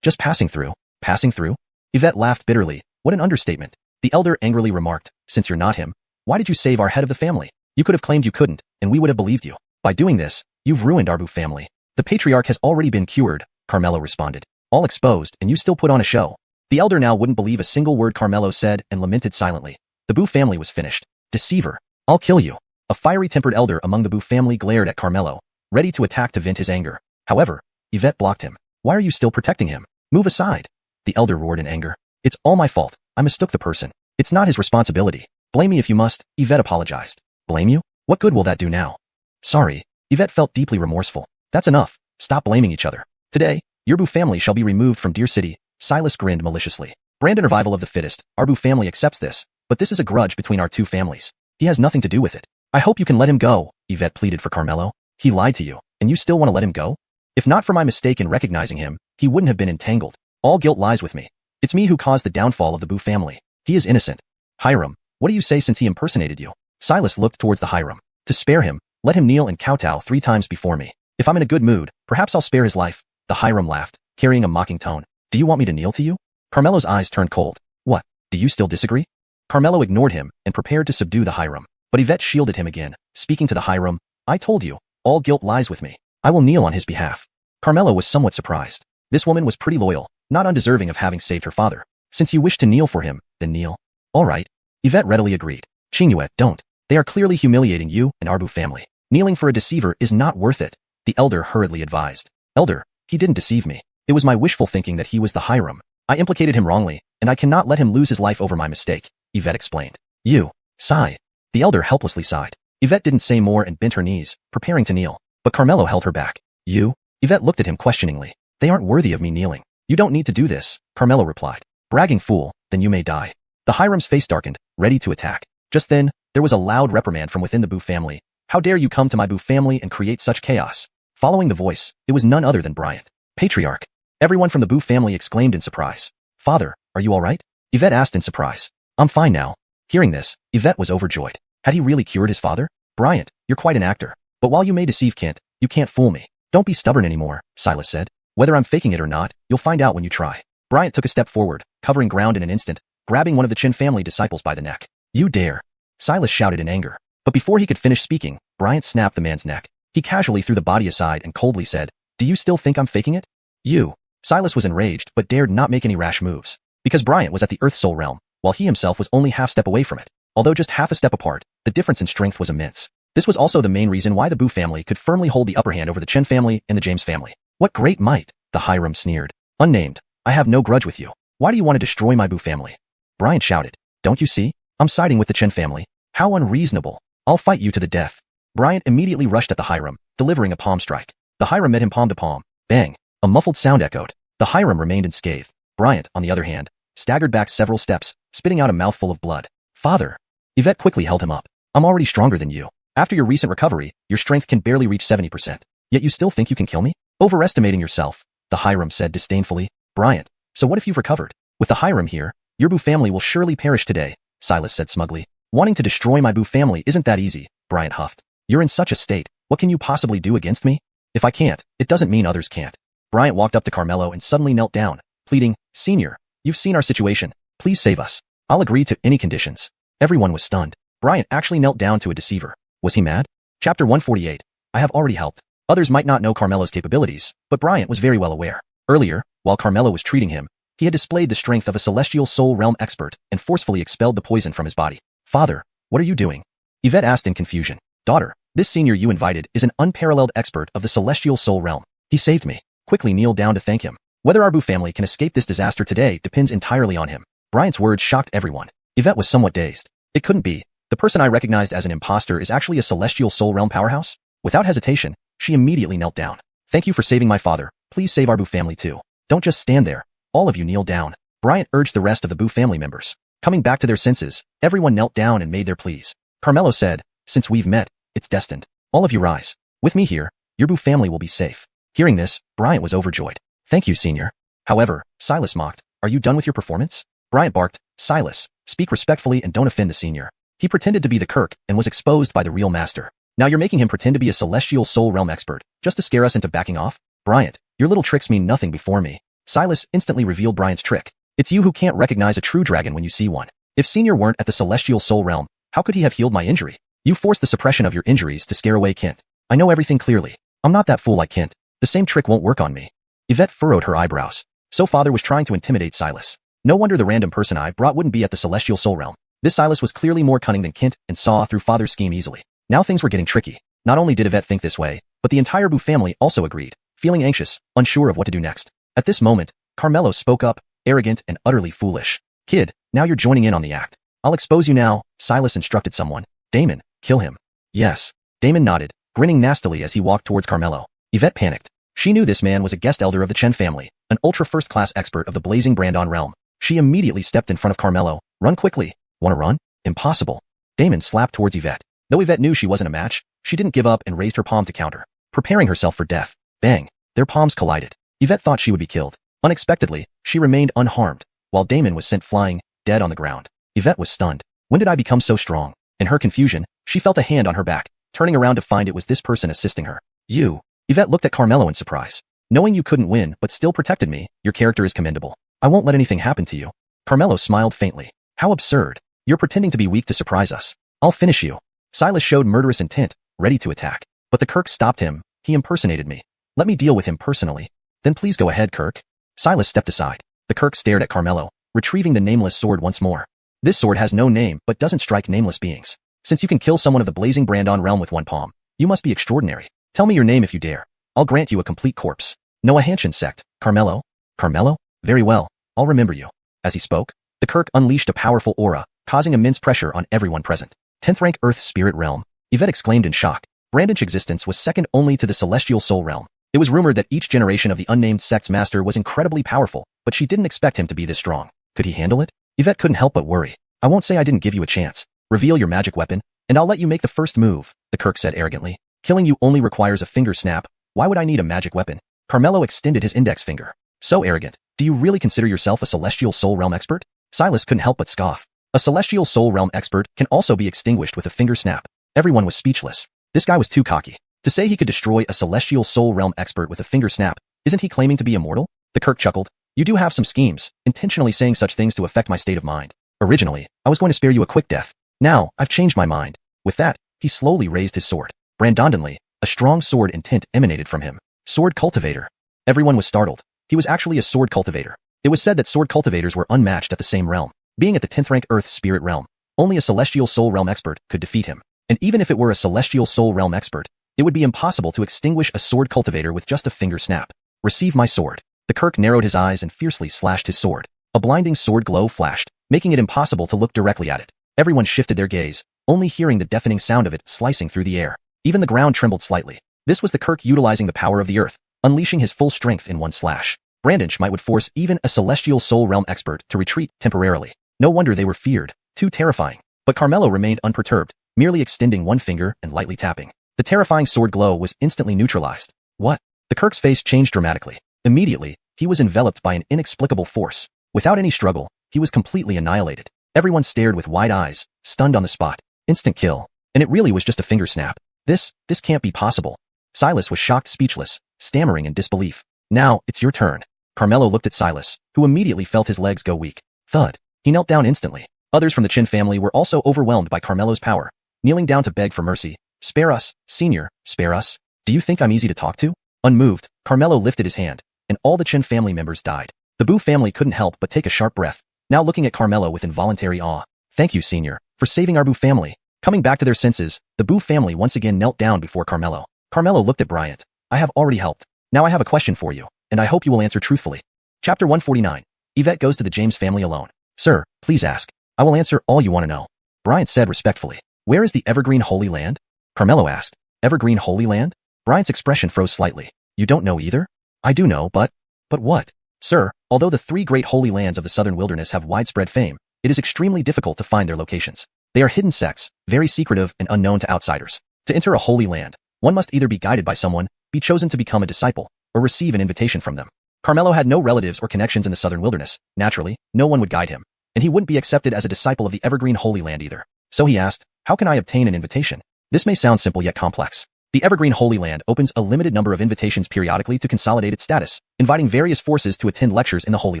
"Just passing through." "Passing through?" Yvette laughed bitterly. "What an understatement." The elder angrily remarked, "Since you're not him, why did you save our head of the family? You could have claimed you couldn't, and we would have believed you. By doing this, you've ruined our Boo family." "The patriarch has already been cured," Carmelo responded. "All exposed, and you still put on a show." The elder now wouldn't believe a single word Carmelo said and lamented silently. The Boo family was finished. "Deceiver. I'll kill you." A fiery-tempered elder among the Boo family glared at Carmelo, ready to attack to vent his anger. However, Yvette blocked him. "Why are you still protecting him? Move aside." The elder roared in anger. "It's all my fault. I mistook the person. It's not his responsibility. Blame me if you must," Yvette apologized. "Blame you? What good will that do now?" "Sorry." Yvette felt deeply remorseful. "That's enough. Stop blaming each other. Today, your Boo family shall be removed from Deer City." Silas grinned maliciously. "Brandon, survival of the fittest. Our Boo family accepts this, but this is a grudge between our two families. He has nothing to do with it. I hope you can let him go," Yvette pleaded for Carmelo. "He lied to you, and you still want to let him go? If not for my mistake in recognizing him, he wouldn't have been entangled. All guilt lies with me. It's me who caused the downfall of the Boo family. He is innocent." "Hiram, what do you say since he impersonated you?" Silas looked towards the Hiram. "To spare him, let him kneel and kowtow 3 times before me. If I'm in a good mood, perhaps I'll spare his life." The Hiram laughed, carrying a mocking tone. "Do you want me to kneel to you?" Carmelo's eyes turned cold. "What, do you still disagree?" Carmelo ignored him and prepared to subdue the Hiram. But Yvette shielded him again, speaking to the Hiram. "I told you, all guilt lies with me. I will kneel on his behalf." Carmelo was somewhat surprised. This woman was pretty loyal, not undeserving of having saved her father. "Since you wish to kneel for him, then kneel." "All right." Yvette readily agreed. "Xianxia, don't. They are clearly humiliating you and our Boo family. Kneeling for a deceiver is not worth it," the elder hurriedly advised. "Elder, he didn't deceive me. It was my wishful thinking that he was the Hiram. I implicated him wrongly, and I cannot let him lose his life over my mistake," Yvette explained. "You." Sigh. The elder helplessly sighed. Yvette didn't say more and bent her knees, preparing to kneel. But Carmelo held her back. "You?" Yvette looked at him questioningly. "They aren't worthy of me kneeling." "You don't need to do this," Carmelo replied. "Bragging fool, then you may die." The Hiram's face darkened, ready to attack. Just then, there was a loud reprimand from within the Boo family. "How dare you come to my Boo family and create such chaos?" Following the voice, it was none other than Bryant. "Patriarch." Everyone from the Boo family exclaimed in surprise. "Father, are you all right?" Yvette asked in surprise. "I'm fine now." Hearing this, Yvette was overjoyed. Had he really cured his father? "Bryant, you're quite an actor. But while you may deceive Kent, you can't fool me. Don't be stubborn anymore," Silas said. "Whether I'm faking it or not, you'll find out when you try." Bryant took a step forward, covering ground in an instant, grabbing one of the Chin family disciples by the neck. "You dare!" Silas shouted in anger. But before he could finish speaking, Bryant snapped the man's neck. He casually threw the body aside and coldly said, "Do you still think I'm faking it?" "You." Silas was enraged but dared not make any rash moves. Because Bryant was at the Earth Soul realm, while he himself was only half step away from it. Although just half a step apart, the difference in strength was immense. This was also the main reason why the Boo family could firmly hold the upper hand over the Chen family and the James family. "What great might," the Hiram sneered. "Unnamed, I have no grudge with you. Why do you want to destroy my Boo family?" Bryant shouted. "Don't you see? I'm siding with the Chen family. How unreasonable. I'll fight you to the death." Bryant immediately rushed at the Hiram, delivering a palm strike. The Hiram met him palm to palm. Bang! A muffled sound echoed. The Hiram remained unscathed. Bryant, on the other hand, staggered back several steps, spitting out a mouthful of blood. "Father!" Yvette quickly held him up. "I'm already stronger than you. After your recent recovery, your strength can barely reach 70%. Yet you still think you can kill me? Overestimating yourself," the Hiram said disdainfully. "Bryant, so what if you've recovered? With the Hiram here, your Boo family will surely perish today," Silas said smugly. "Wanting to destroy my Boo family isn't that easy," Bryant huffed. "You're in such a state. What can you possibly do against me? If I can't, it doesn't mean others can't." Bryant walked up to Carmelo and suddenly knelt down, pleading, "Senior, you've seen our situation. Please save us. I'll agree to any conditions." Everyone was stunned. Bryant actually knelt down to a deceiver. Was he mad? Chapter 148. I have already helped. Others might not know Carmelo's capabilities, but Bryant was very well aware. Earlier, while Carmelo was treating him, he had displayed the strength of a celestial soul realm expert and forcefully expelled the poison from his body. "Father, what are you doing?" Yvette asked in confusion. "Daughter, this senior you invited is an unparalleled expert of the celestial soul realm. He saved me. Quickly kneel down to thank him." Whether our Bu family can escape this disaster today depends entirely on him. Bryant's words shocked everyone. Yvette was somewhat dazed. It couldn't be. The person I recognized as an imposter is actually a celestial soul realm powerhouse? Without hesitation, she immediately knelt down. Thank you for saving my father. Please save our Bu family too. Don't just stand there. All of you kneel down. Bryant urged the rest of the Bu family members. Coming back to their senses, everyone knelt down and made their pleas. Carmelo said, since we've met, it's destined. All of you rise. With me here, your Bu family will be safe. Hearing this, Bryant was overjoyed. Thank you, senior. However, Silas mocked. Are you done with your performance? Bryant barked, Silas, speak respectfully and don't offend the senior. He pretended to be the Kirk and was exposed by the real master. Now you're making him pretend to be a celestial soul realm expert, just to scare us into backing off? Bryant, your little tricks mean nothing before me. Silas instantly revealed Bryant's trick. It's you who can't recognize a true dragon when you see one. If Senior weren't at the celestial soul realm, how could he have healed my injury? You forced the suppression of your injuries to scare away Kent. I know everything clearly. I'm not that fool like Kent. The same trick won't work on me. Yvette furrowed her eyebrows. So father was trying to intimidate Silas. No wonder the random person I brought wouldn't be at the celestial soul realm. This Silas was clearly more cunning than Kent and saw through father's scheme easily. Now things were getting tricky. Not only did Yvette think this way, but the entire Bu family also agreed, feeling anxious, unsure of what to do next. At this moment, Carmelo spoke up, arrogant and utterly foolish. Kid, now you're joining in on the act. I'll expose you now, Silas instructed someone. Damon, kill him. Yes. Damon nodded, grinning nastily as he walked towards Carmelo. Yvette panicked. She knew this man was a guest elder of the Chen family, an ultra first-class expert of the blazing Brandon realm. She immediately stepped in front of Carmelo. Run quickly. Wanna run? Impossible. Damon slapped towards Yvette. Though Yvette knew she wasn't a match, she didn't give up and raised her palm to counter, preparing herself for death. Bang. Their palms collided. Yvette thought she would be killed. Unexpectedly, she remained unharmed, while Damon was sent flying, dead on the ground. Yvette was stunned. When did I become so strong? In her confusion, she felt a hand on her back, turning around to find it was this person assisting her. You. Yvette looked at Carmelo in surprise. Knowing you couldn't win but still protected me, your character is commendable. I won't let anything happen to you. Carmelo smiled faintly. How absurd. You're pretending to be weak to surprise us. I'll finish you. Silas showed murderous intent, ready to attack. But the Kirk stopped him. He impersonated me. Let me deal with him personally. Then please go ahead, Kirk. Silas stepped aside. The Kirk stared at Carmelo, retrieving the nameless sword once more. This sword has no name but doesn't strike nameless beings. Since you can kill someone of the blazing Brandon realm with one palm, you must be extraordinary. Tell me your name if you dare. I'll grant you a complete corpse. No Xianxia sect. Carmelo? Carmelo? Very well. I'll remember you. As he spoke, the Kirk unleashed a powerful aura, causing immense pressure on everyone present. 10th rank Earth Spirit Realm. Yvette exclaimed in shock. Brandon's existence was second only to the celestial soul realm. It was rumored that each generation of the unnamed sect's master was incredibly powerful, but she didn't expect him to be this strong. Could he handle it? Yvette couldn't help but worry. I won't say I didn't give you a chance. Reveal your magic weapon, and I'll let you make the first move, the Kirk said arrogantly. Killing you only requires a finger snap. Why would I need a magic weapon? Carmelo extended his index finger. So arrogant. Do you really consider yourself a celestial soul realm expert? Silas couldn't help but scoff. A celestial soul realm expert can also be extinguished with a finger snap. Everyone was speechless. This guy was too cocky. To say he could destroy a celestial soul realm expert with a finger snap, isn't he claiming to be immortal? The Kirk chuckled. You do have some schemes, intentionally saying such things to affect my state of mind. Originally, I was going to spare you a quick death. Now, I've changed my mind. With that, he slowly raised his sword. Brandonly, a strong sword intent emanated from him. Sword cultivator. Everyone was startled. He was actually a sword cultivator. It was said that sword cultivators were unmatched at the same realm. Being at the 10th rank Earth Spirit Realm, only a celestial soul realm expert could defeat him. And even if it were a celestial soul realm expert, it would be impossible to extinguish a sword cultivator with just a finger snap. Receive my sword. The Kirk narrowed his eyes and fiercely slashed his sword. A blinding sword glow flashed, making it impossible to look directly at it. Everyone shifted their gaze, only hearing the deafening sound of it slicing through the air. Even the ground trembled slightly. This was the Kirk utilizing the power of the earth, unleashing his full strength in one slash. Brandon's might would force even a celestial soul realm expert to retreat temporarily. No wonder they were feared, too terrifying. But Carmelo remained unperturbed, merely extending one finger and lightly tapping. The terrifying sword glow was instantly neutralized. What? The Kirk's face changed dramatically. Immediately, he was enveloped by an inexplicable force. Without any struggle, he was completely annihilated. Everyone stared with wide eyes, stunned on the spot. Instant kill. And it really was just a finger snap. This can't be possible. Silas was shocked speechless, stammering in disbelief. Now, it's your turn. Carmelo looked at Silas, who immediately felt his legs go weak. Thud. He knelt down instantly. Others from the Chen family were also overwhelmed by Carmelo's power, kneeling down to beg for mercy. Spare us, senior, spare us. Do you think I'm easy to talk to? Unmoved, Carmelo lifted his hand, and all the Chen family members died. The Bu family couldn't help but take a sharp breath, now looking at Carmelo with involuntary awe. Thank you, senior, for saving our Bu family. Coming back to their senses, the Bu family once again knelt down before Carmelo. Carmelo looked at Bryant. I have already helped. Now I have a question for you, and I hope you will answer truthfully. Chapter 149. Yvette goes to the James family alone. Sir, please ask. I will answer all you want to know. Bryant said respectfully. Where is the Evergreen Holy Land? Carmelo asked. Evergreen Holy Land? Bryant's expression froze slightly. You don't know either? I do know, but what? Sir, although the 3 great holy lands of the southern wilderness have widespread fame, it is extremely difficult to find their locations. They are hidden sects, very secretive and unknown to outsiders. To enter a holy land, one must either be guided by someone, be chosen to become a disciple, or receive an invitation from them. Carmelo had no relatives or connections in the southern wilderness. Naturally, no one would guide him, and he wouldn't be accepted as a disciple of the Evergreen Holy Land either. So he asked, how can I obtain an invitation? This may sound simple yet complex. The Evergreen Holy Land opens a limited number of invitations periodically to consolidate its status, inviting various forces to attend lectures in the Holy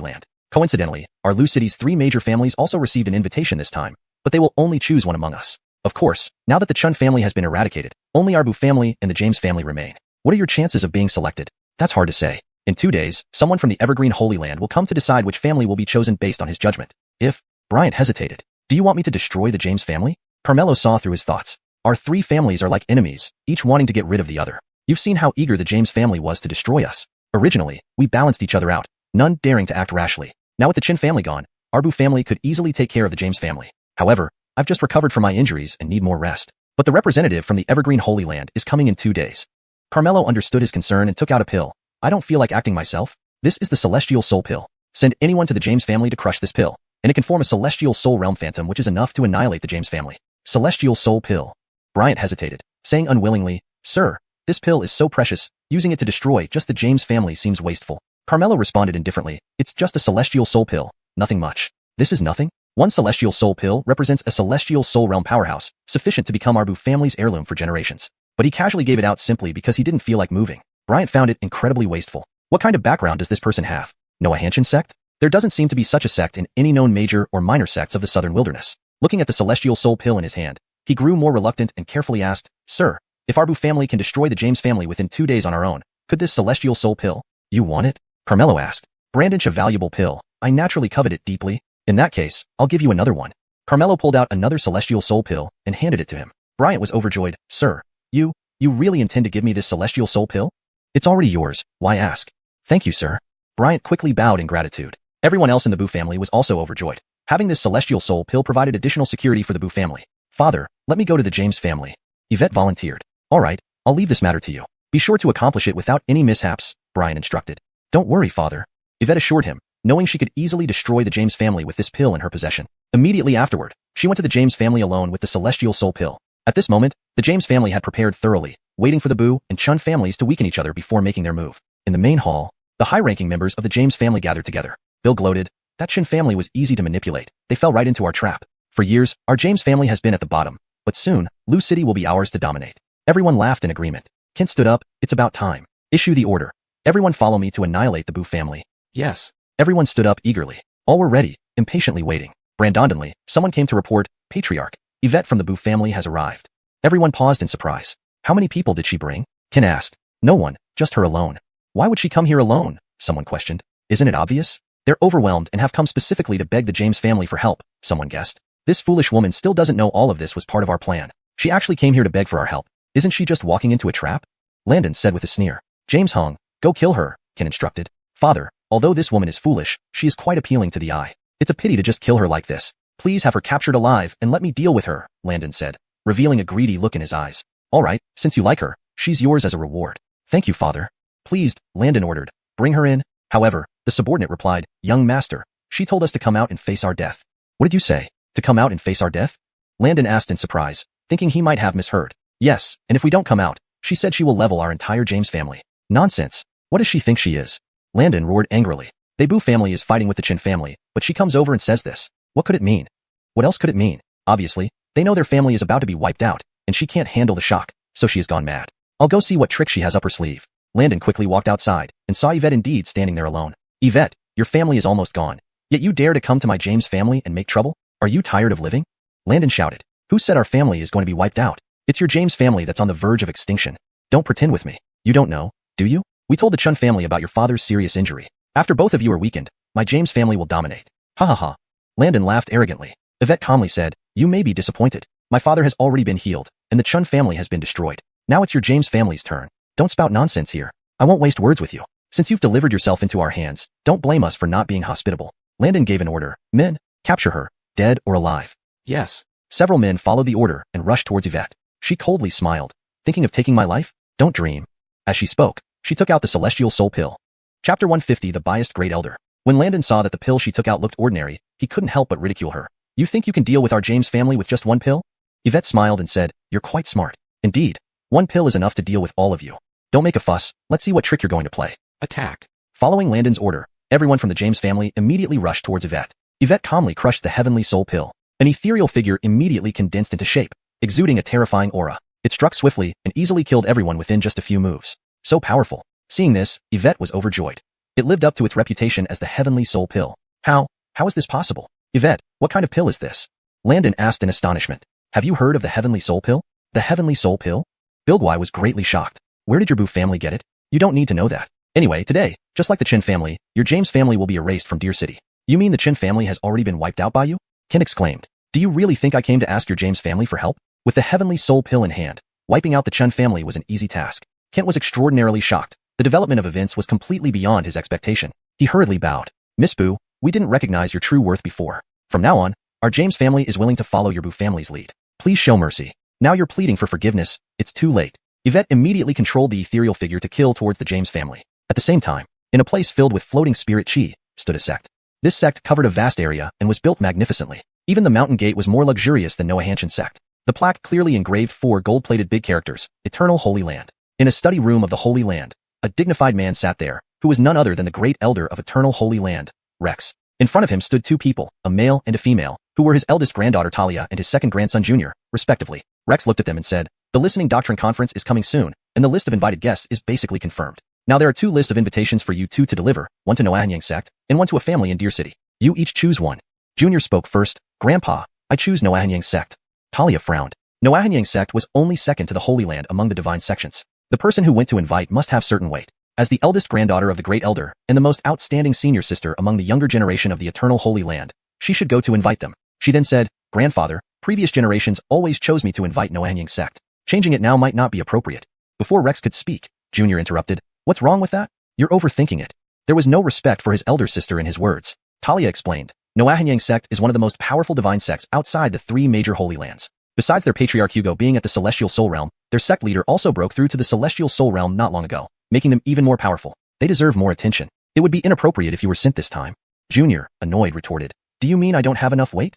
Land. Coincidentally, our Lu City's 3 major families also received an invitation this time, but they will only choose one among us. Of course, now that the Chun family has been eradicated, only our Bu family and the James family remain. What are your chances of being selected? That's hard to say. In 2 days, someone from the Evergreen Holy Land will come to decide which family will be chosen based on his judgment. If Bryant hesitated. Do you want me to destroy the James family? Carmelo saw through his thoughts. Our 3 families are like enemies, each wanting to get rid of the other. You've seen how eager the James family was to destroy us. Originally, we balanced each other out, none daring to act rashly. Now with the Chin family gone, our Bu family could easily take care of the James family. However, I've just recovered from my injuries and need more rest. But the representative from the Evergreen Holy Land is coming in 2 days. Carmelo understood his concern and took out a pill. I don't feel like acting myself. This is the Celestial Soul Pill. Send anyone to the James family to crush this pill, and it can form a Celestial Soul Realm Phantom which is enough to annihilate the James family. Celestial Soul Pill. Bryant hesitated, saying unwillingly, Sir, this pill is so precious, using it to destroy just the James family seems wasteful. Carmelo responded indifferently, it's just a Celestial Soul Pill, nothing much. This is nothing? One Celestial Soul Pill represents a Celestial Soul Realm powerhouse, sufficient to become our Bu family's heirloom for generations. But he casually gave it out simply because he didn't feel like moving. Bryant found it incredibly wasteful. What kind of background does this person have? No Xianxia sect? There doesn't seem to be such a sect in any known major or minor sects of the southern wilderness. Looking at the Celestial Soul Pill in his hand, he grew more reluctant and carefully asked, Sir, if our Bu family can destroy the James family within 2 days on our own, could this Celestial Soul Pill? You want it? Carmelo asked. Brandish a valuable pill. I naturally covet it deeply. In that case, I'll give you another one. Carmelo pulled out another Celestial Soul Pill and handed it to him. Bryant was overjoyed. Sir, you really intend to give me this Celestial Soul Pill? It's already yours. Why ask? Thank you, sir. Bryant quickly bowed in gratitude. Everyone else in the Bu family was also overjoyed. Having this Celestial Soul Pill provided additional security for the Bu family. Father, let me go to the James family. Yvette volunteered. All right, I'll leave this matter to you. Be sure to accomplish it without any mishaps, Bryant instructed. Don't worry, father. Yvette assured him, knowing she could easily destroy the James family with this pill in her possession. Immediately afterward, she went to the James family alone with the Celestial Soul Pill. At this moment, the James family had prepared thoroughly, waiting for the Bu and Chun families to weaken each other before making their move. In the main hall, the high-ranking members of the James family gathered together. Bill gloated, that Chin family was easy to manipulate. They fell right into our trap. For years, our James family has been at the bottom, but soon, Lu City will be ours to dominate. Everyone laughed in agreement. Kent stood up, it's about time. Issue the order. Everyone follow me to annihilate the Bu family. Yes. Everyone stood up eagerly. All were ready, impatiently waiting. Brandondonly, someone came to report, Patriarch, Yvette from the Bu family has arrived. Everyone paused in surprise. How many people did she bring? Ken asked. No one, just her alone. Why would she come here alone? Someone questioned. Isn't it obvious? They're overwhelmed and have come specifically to beg the James family for help, someone guessed. This foolish woman still doesn't know all of this was part of our plan. She actually came here to beg for our help. Isn't she just walking into a trap? Landon said with a sneer. James Hong, go kill her, Ken instructed. Father, although this woman is foolish, she is quite appealing to the eye. It's a pity to just kill her like this. Please have her captured alive and let me deal with her, Landon said, revealing a greedy look in his eyes. All right, since you like her, she's yours as a reward. Thank you, father. Pleased, Landon ordered. Bring her in. However, the subordinate replied, Young master, she told us to come out and face our death. What did you say? To come out and face our death? Landon asked in surprise, thinking he might have misheard. Yes, and if we don't come out, she said she will level our entire James family. Nonsense. What does she think she is? Landon roared angrily. The Bu family is fighting with the Chin family, but she comes over and says this. What could it mean? What else could it mean? Obviously, they know their family is about to be wiped out, and she can't handle the shock, so she has gone mad. I'll go see what trick she has up her sleeve. Landon quickly walked outside, and saw Yvette indeed standing there alone. Yvette, your family is almost gone. Yet you dare to come to my James family and make trouble? Are you tired of living? Landon shouted. Who said our family is going to be wiped out? It's your James family that's on the verge of extinction. Don't pretend with me. You don't know, do you? We told the Chun family about your father's serious injury. After both of you are weakened, my James family will dominate. Ha ha ha. Landon laughed arrogantly. Yvette calmly said, you may be disappointed. My father has already been healed, and the Chun family has been destroyed. Now it's your James family's turn. Don't spout nonsense here. I won't waste words with you. Since you've delivered yourself into our hands, don't blame us for not being hospitable. Landon gave an order. Men, capture her, dead or alive. Yes. Several men followed the order and rushed towards Yvette. She coldly smiled. Thinking of taking my life? Don't dream. As she spoke, she took out the celestial soul pill. Chapter 150, The Biased Great Elder. When Landon saw that the pill she took out looked ordinary, he couldn't help but ridicule her. You think you can deal with our James family with just one pill? Yvette smiled and said, you're quite smart. Indeed, one pill is enough to deal with all of you. Don't make a fuss, let's see what trick you're going to play. Attack. Following Landon's order, everyone from the James family immediately rushed towards Yvette. Yvette calmly crushed the heavenly soul pill. An ethereal figure immediately condensed into shape, exuding a terrifying aura. It struck swiftly and easily killed everyone within just a few moves. So powerful. Seeing this, Yvette was overjoyed. It lived up to its reputation as the heavenly soul pill. How is this possible? Yvette, what kind of pill is this? Landon asked in astonishment. Have you heard of the heavenly soul pill? The heavenly soul pill? Bilgwai was greatly shocked. Where did your Boo family get it? You don't need to know that. Anyway, today, just like the Chin family, your James family will be erased from Deer City. You mean the Chin family has already been wiped out by you? Kent exclaimed. Do you really think I came to ask your James family for help? With the heavenly soul pill in hand, wiping out the Chen family was an easy task. Kent was extraordinarily shocked. The development of events was completely beyond his expectation. He hurriedly bowed. Miss Boo, we didn't recognize your true worth before. From now on, our James family is willing to follow your Boo family's lead. Please show mercy. Now you're pleading for forgiveness, it's too late. Yvette immediately controlled the ethereal figure to kill towards the James family. At the same time, in a place filled with floating spirit chi, stood a sect. This sect covered a vast area and was built magnificently. Even the mountain gate was more luxurious than Noahanshan sect. The plaque clearly engraved 4 gold-plated big characters, Eternal Holy Land. In a study room of the Holy Land, a dignified man sat there, who was none other than the great elder of Eternal Holy Land, Rex. In front of him stood 2 people, a male and a female, who were his eldest granddaughter Talia and his second grandson Junior, respectively. Rex looked at them and said, the Listening Doctrine Conference is coming soon, and the list of invited guests is basically confirmed. Now there are 2 lists of invitations for you 2 to deliver, one to Noahanshan sect, and one to a family in Deer City. You each choose one. Junior spoke first. Grandpa, I choose Noahanshan sect. Talia frowned. Noahanshan sect was only second to the Holy Land among the divine sections. The person who went to invite must have certain weight. As the eldest granddaughter of the great elder, and the most outstanding senior sister among the younger generation of the Eternal Holy Land, she should go to invite them. She then said, Grandfather, previous generations always chose me to invite Noahanshan sect. Changing it now might not be appropriate. Before Rex could speak, Junior interrupted. What's wrong with that? You're overthinking it. There was no respect for his elder sister in his words. Talia explained. Noahanshan sect is one of the most powerful divine sects outside the 3 major Holy Lands. Besides their patriarch Hugo being at the Celestial Soul Realm, their sect leader also broke through to the Celestial Soul Realm not long ago, making them even more powerful. They deserve more attention. It would be inappropriate if you were sent this time. Junior, annoyed, retorted. Do you mean I don't have enough weight?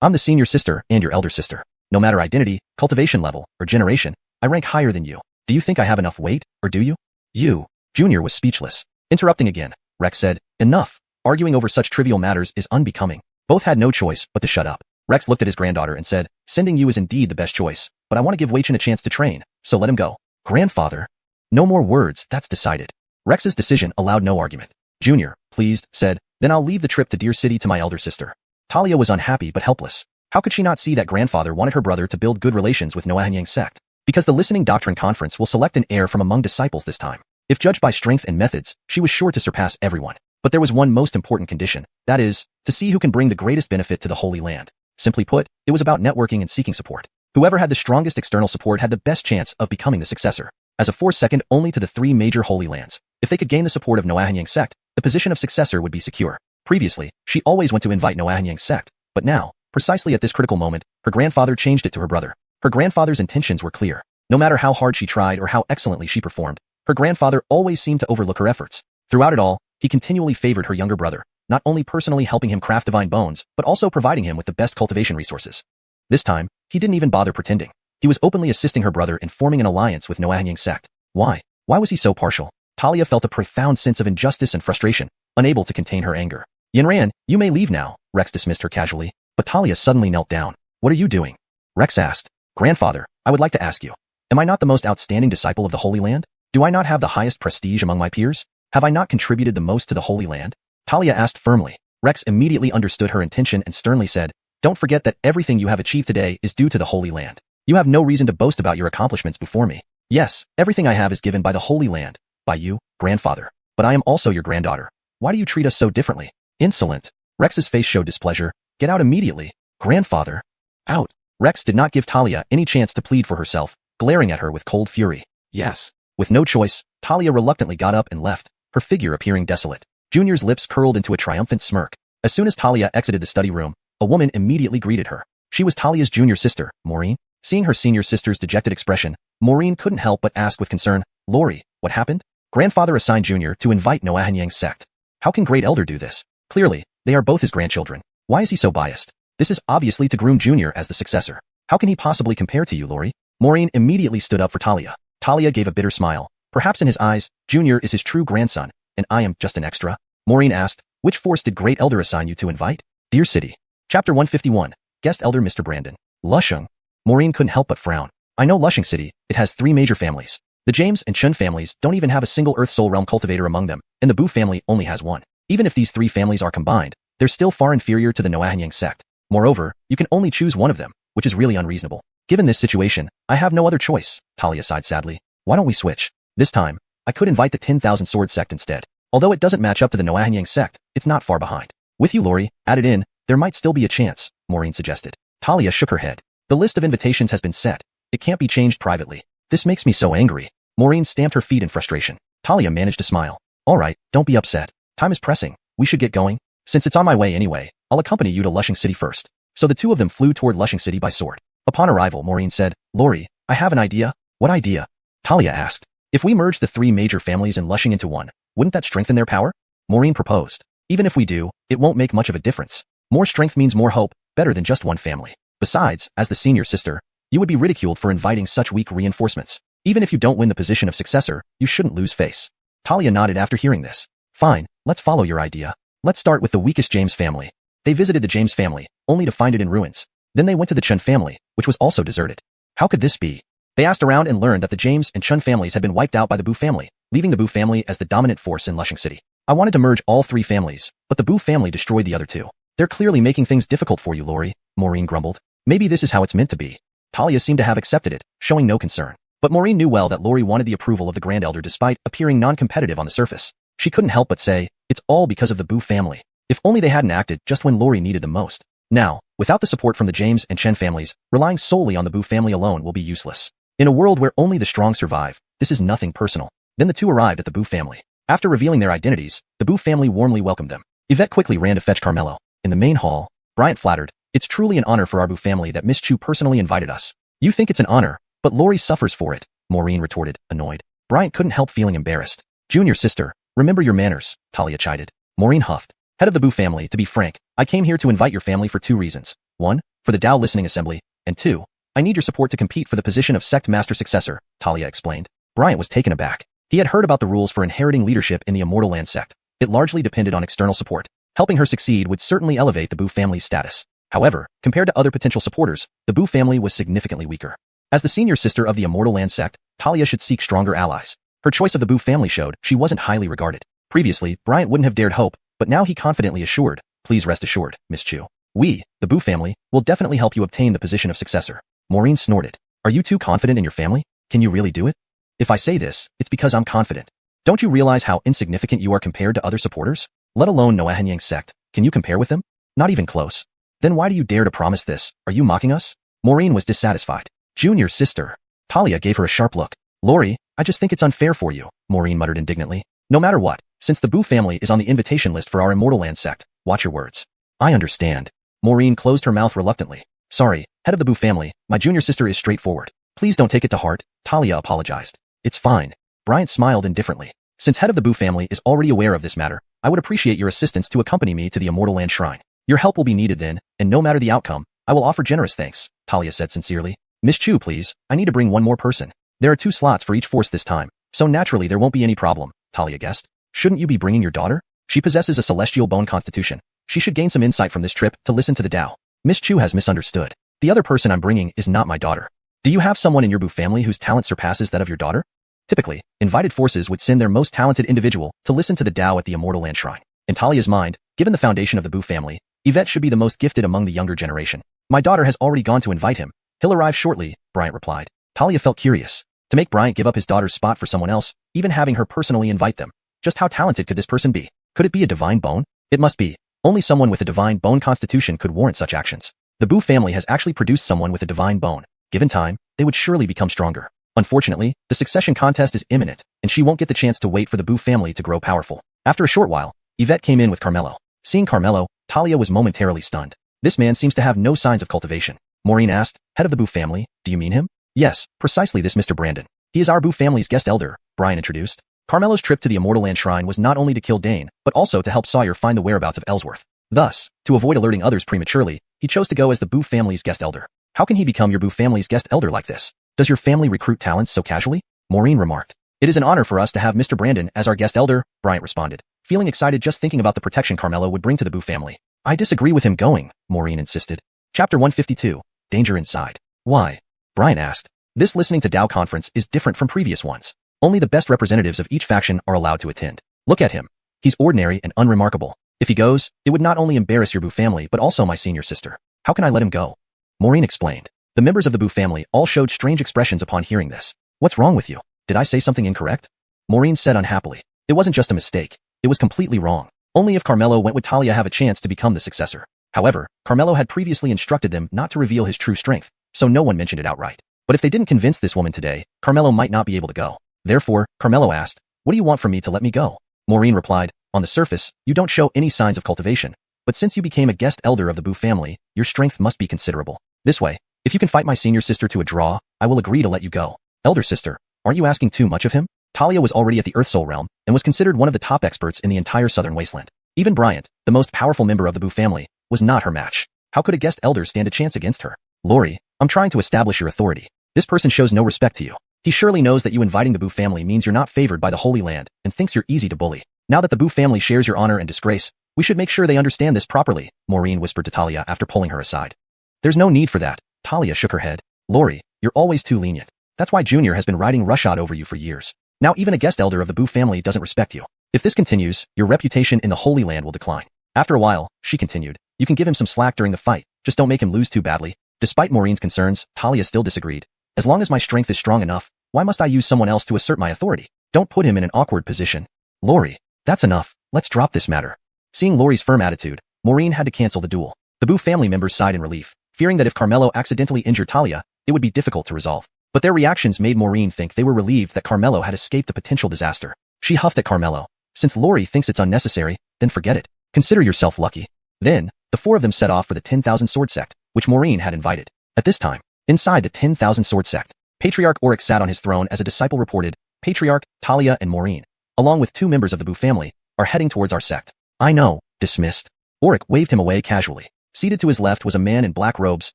I'm the senior sister and your elder sister. No matter identity, cultivation level, or generation, I rank higher than you. Do you think I have enough weight, or do you? You. Junior was speechless. Interrupting again, Rex said, enough. Arguing over such trivial matters is unbecoming. Both had no choice but to shut up. Rex looked at his granddaughter and said, sending you is indeed the best choice, but I want to give Wei Chen a chance to train, so let him go. Grandfather. No more words, that's decided. Rex's decision allowed no argument. Junior, pleased, said, then I'll leave the trip to Deer City to my elder sister. Talia was unhappy but helpless. How could she not see that grandfather wanted her brother to build good relations with Noahanshan sect? Because the Listening Doctrine Conference will select an heir from among disciples this time. If judged by strength and methods, she was sure to surpass everyone. But there was one most important condition, that is, to see who can bring the greatest benefit to the Holy Land. Simply put, it was about networking and seeking support. Whoever had the strongest external support had the best chance of becoming the successor. As a force second only to the 3 major Holy Lands, if they could gain the support of Noahanshan sect, the position of successor would be secure. Previously, she always went to invite Noahanshan sect, but now, precisely at this critical moment, her grandfather changed it to her brother. Her grandfather's intentions were clear. No matter how hard she tried or how excellently she performed, her grandfather always seemed to overlook her efforts. Throughout it all, he continually favored her younger brother, not only personally helping him craft divine bones, but also providing him with the best cultivation resources. This time, he didn't even bother pretending. He was openly assisting her brother in forming an alliance with Noahanshan sect. Why? Why was he so partial? Talia felt a profound sense of injustice and frustration, unable to contain her anger. Yanran, you may leave now, Rex dismissed her casually, but Talia suddenly knelt down. What are you doing? Rex asked. Grandfather, I would like to ask you, am I not the most outstanding disciple of the Holy Land? Do I not have the highest prestige among my peers? Have I not contributed the most to the Holy Land? Talia asked firmly. Rex immediately understood her intention and sternly said, don't forget that everything you have achieved today is due to the Holy Land. You have no reason to boast about your accomplishments before me. Yes, everything I have is given by the Holy Land, by you, grandfather. But I am also your granddaughter. Why do you treat us so differently? Insolent. Rex's face showed displeasure. Get out immediately. Grandfather. Out. Rex did not give Talia any chance to plead for herself, glaring at her with cold fury. Yes. With no choice, Talia reluctantly got up and left. her figure appearing desolate. Junior's lips curled into a triumphant smirk. As soon as Talia exited the study room, a woman immediately greeted her. She was Talia's junior sister, Maureen. Seeing her senior sister's dejected expression, Maureen couldn't help but ask with concern, Lori, what happened? Grandfather assigned Junior to invite Noahanyang's sect. How can Great Elder do this? Clearly, they are both his grandchildren. Why is he so biased? This is obviously to groom Junior as the successor. How can he possibly compare to you, Lori? Maureen immediately stood up for Talia. Talia gave a bitter smile. Perhaps in his eyes, Junior is his true grandson, and I am just an extra. Maureen asked, which force did Great Elder assign you to invite? Dear City. Chapter 151. Guest Elder Mr. Brandon. Lusheng. Maureen couldn't help but frown. I know Lusheng City, it has 3 major families. The James and Chun families don't even have a single Earth Soul Realm cultivator among them, and the Bu family only has 1. Even if these 3 families are combined, they're still far inferior to the Noahanyang sect. Moreover, you can only choose one of them, which is really unreasonable. Given this situation, I have no other choice, Talia sighed sadly. Why don't we switch? This time, I could invite the 10,000 Sword sect instead. Although it doesn't match up to the Noahanyang sect, it's not far behind. With you, Lori, added in, there might still be a chance, Maureen suggested. Talia shook her head. The list of invitations has been set. It can't be changed privately. This makes me so angry. Maureen stamped her feet in frustration. Talia managed to smile. All right, don't be upset. Time is pressing. We should get going. Since it's on my way anyway, I'll accompany you to Lusheng City first. So the two of them flew toward Lusheng City by sword. Upon arrival, Maureen said, Lori, I have an idea. What idea? Talia asked. If we merge the 3 major families in Lusheng into one, wouldn't that strengthen their power? Maureen proposed. Even if we do, it won't make much of a difference. More strength means more hope, better than just one family. Besides, as the senior sister, you would be ridiculed for inviting such weak reinforcements. Even if you don't win the position of successor, you shouldn't lose face. Talia nodded after hearing this. Fine, let's follow your idea. Let's start with the weakest James family. They visited the James family, only to find it in ruins. Then they went to the Chun family, which was also deserted. How could this be? They asked around and learned that the James and Chun families had been wiped out by the Bu family, leaving the Bu family as the dominant force in Lusheng City. I wanted to merge all 3 families, but the Bu family destroyed the other 2. They're clearly making things difficult for you, Lori, Maureen grumbled. Maybe this is how it's meant to be. Talia seemed to have accepted it, showing no concern. But Maureen knew well that Lori wanted the approval of the Grand Elder despite appearing non-competitive on the surface. She couldn't help but say, it's all because of the Bu family. If only they hadn't acted just when Lori needed them most. Now, without the support from the James and Chen families, relying solely on the Bu family alone will be useless. In a world where only the strong survive, this is nothing personal. Then the 2 arrived at the Bu family. After revealing their identities, the Bu family warmly welcomed them. Yvette quickly ran to fetch Carmelo. In the main hall, Bryant flattered, it's truly an honor for our Bu family that Miss Chu personally invited us. You think it's an honor, but Lori suffers for it, Maureen retorted, annoyed. Bryant couldn't help feeling embarrassed. Junior sister, remember your manners, Talia chided. Maureen huffed. Head of the Bu family, to be frank, I came here to invite your family for 2 reasons. 1, for the Dao Listening Assembly, and 2, I need your support to compete for the position of sect master successor, Talia explained. Bryant was taken aback. He had heard about the rules for inheriting leadership in the Immortal Land sect. It largely depended on external support. Helping her succeed would certainly elevate the Bu family's status. However, compared to other potential supporters, the Bu family was significantly weaker. As the senior sister of the Immortal Land sect, Talia should seek stronger allies. Her choice of the Bu family showed she wasn't highly regarded. Previously, Bryant wouldn't have dared hope, but now he confidently assured, please rest assured, Miss Chu. We, the Bu family, will definitely help you obtain the position of successor. Maureen snorted. Are you too confident in your family? Can you really do it? If I say this, it's because I'm confident. Don't you realize how insignificant you are compared to other supporters? Let alone Noahanyang sect. Can you compare with them? Not even close. Then why do you dare to promise this? Are you mocking us? Maureen was dissatisfied. Junior sister. Talia gave her a sharp look. Lori, I just think it's unfair for you, Maureen muttered indignantly. No matter what, since the Bu family is on the invitation list for our Immortal Land sect, watch your words. I understand. Maureen closed her mouth reluctantly. Sorry, head of the Bu family, my junior sister is straightforward. Please don't take it to heart, Talia apologized. It's fine. Bryant smiled indifferently. Since head of the Bu family is already aware of this matter, I would appreciate your assistance to accompany me to the Immortal Land Shrine. Your help will be needed then, and no matter the outcome, I will offer generous thanks, Talia said sincerely. Miss Chu, please, I need to bring one more person. There are 2 slots for each force this time, so naturally there won't be any problem, Talia guessed. Shouldn't you be bringing your daughter? She possesses a celestial bone constitution. She should gain some insight from this trip to listen to the Tao. Miss Chu has misunderstood. The other person I'm bringing is not my daughter. Do you have someone in your Bu family whose talent surpasses that of your daughter? Typically, invited forces would send their most talented individual to listen to the Tao at the Immortal Land Shrine. In Talia's mind, given the foundation of the Bu family, Yvette should be the most gifted among the younger generation. My daughter has already gone to invite him. He'll arrive shortly, Bryant replied. Talia felt curious. To make Bryant give up his daughter's spot for someone else, even having her personally invite them. Just how talented could this person be? Could it be a divine bone? It must be. Only someone with a divine bone constitution could warrant such actions. The Bu family has actually produced someone with a divine bone. Given time, they would surely become stronger. Unfortunately, the succession contest is imminent, and she won't get the chance to wait for the Bu family to grow powerful. After a short while, Yvette came in with Carmelo. Seeing Carmelo, Talia was momentarily stunned. This man seems to have no signs of cultivation. Maureen asked, head of the Bu family, do you mean him? Yes, precisely this Mr. Brandon. He is our Bu family's guest elder, Brian introduced. Carmelo's trip to the Immortal Land Shrine was not only to kill Dane, but also to help Sawyer find the whereabouts of Ellsworth. Thus, to avoid alerting others prematurely, he chose to go as the Bu family's guest elder. How can he become your Bu family's guest elder like this? Does your family recruit talents so casually? Maureen remarked. It is an honor for us to have Mr. Brandon as our guest elder, Bryant responded, feeling excited just thinking about the protection Carmelo would bring to the Bu family. I disagree with him going, Maureen insisted. Chapter 152, Danger Inside. Why? Bryant asked. This listening to Dao conference is different from previous ones. Only the best representatives of each faction are allowed to attend. Look at him. He's ordinary and unremarkable. If he goes, it would not only embarrass your Bu family but also my senior sister. How can I let him go? Maureen explained. The members of the Bu family all showed strange expressions upon hearing this. What's wrong with you? Did I say something incorrect? Maureen said unhappily. It wasn't just a mistake. It was completely wrong. Only if Carmelo went would Talia have a chance to become the successor. However, Carmelo had previously instructed them not to reveal his true strength, so no one mentioned it outright. But if they didn't convince this woman today, Carmelo might not be able to go. Therefore, Carmelo asked, what do you want from me to let me go? Maureen replied, on the surface, you don't show any signs of cultivation, but since you became a guest elder of the Bu family, your strength must be considerable. This way, if you can fight my senior sister to a draw, I will agree to let you go. Elder sister, aren't you asking too much of him? Talia was already at the Earth Soul realm and was considered one of the top experts in the entire Southern Wasteland. Even Bryant, the most powerful member of the Bu family, was not her match. How could a guest elder stand a chance against her? Lori, I'm trying to establish your authority. This person shows no respect to you. He surely knows that you inviting the Bu family means you're not favored by the Holy Land and thinks you're easy to bully. Now that the Bu family shares your honor and disgrace, we should make sure they understand this properly, Maureen whispered to Talia after pulling her aside. There's no need for that. Talia shook her head. Lori, you're always too lenient. That's why Junior has been riding roughshod over you for years. Now even a guest elder of the Bu family doesn't respect you. If this continues, your reputation in the Holy Land will decline. After a while, she continued, you can give him some slack during the fight, just don't make him lose too badly. Despite Maureen's concerns, Talia still disagreed. As long as my strength is strong enough, why must I use someone else to assert my authority? Don't put him in an awkward position. Lori, that's enough. Let's drop this matter. Seeing Lori's firm attitude, Maureen had to cancel the duel. The Bu family members sighed in relief, fearing that if Carmelo accidentally injured Talia, it would be difficult to resolve. But their reactions made Maureen think they were relieved that Carmelo had escaped a potential disaster. She huffed at Carmelo. Since Lori thinks it's unnecessary, then forget it. Consider yourself lucky. Then, the four of them set off for the 10,000 Sword Sect, which Maureen had invited. At this time, inside the 10,000 Sword Sect, Patriarch Oryx sat on his throne as a disciple reported, Patriarch, Talia and Maureen, along with 2 members of the Bu family, are heading towards our sect. I know, dismissed. Oryx waved him away casually. Seated to his left was a man in black robes,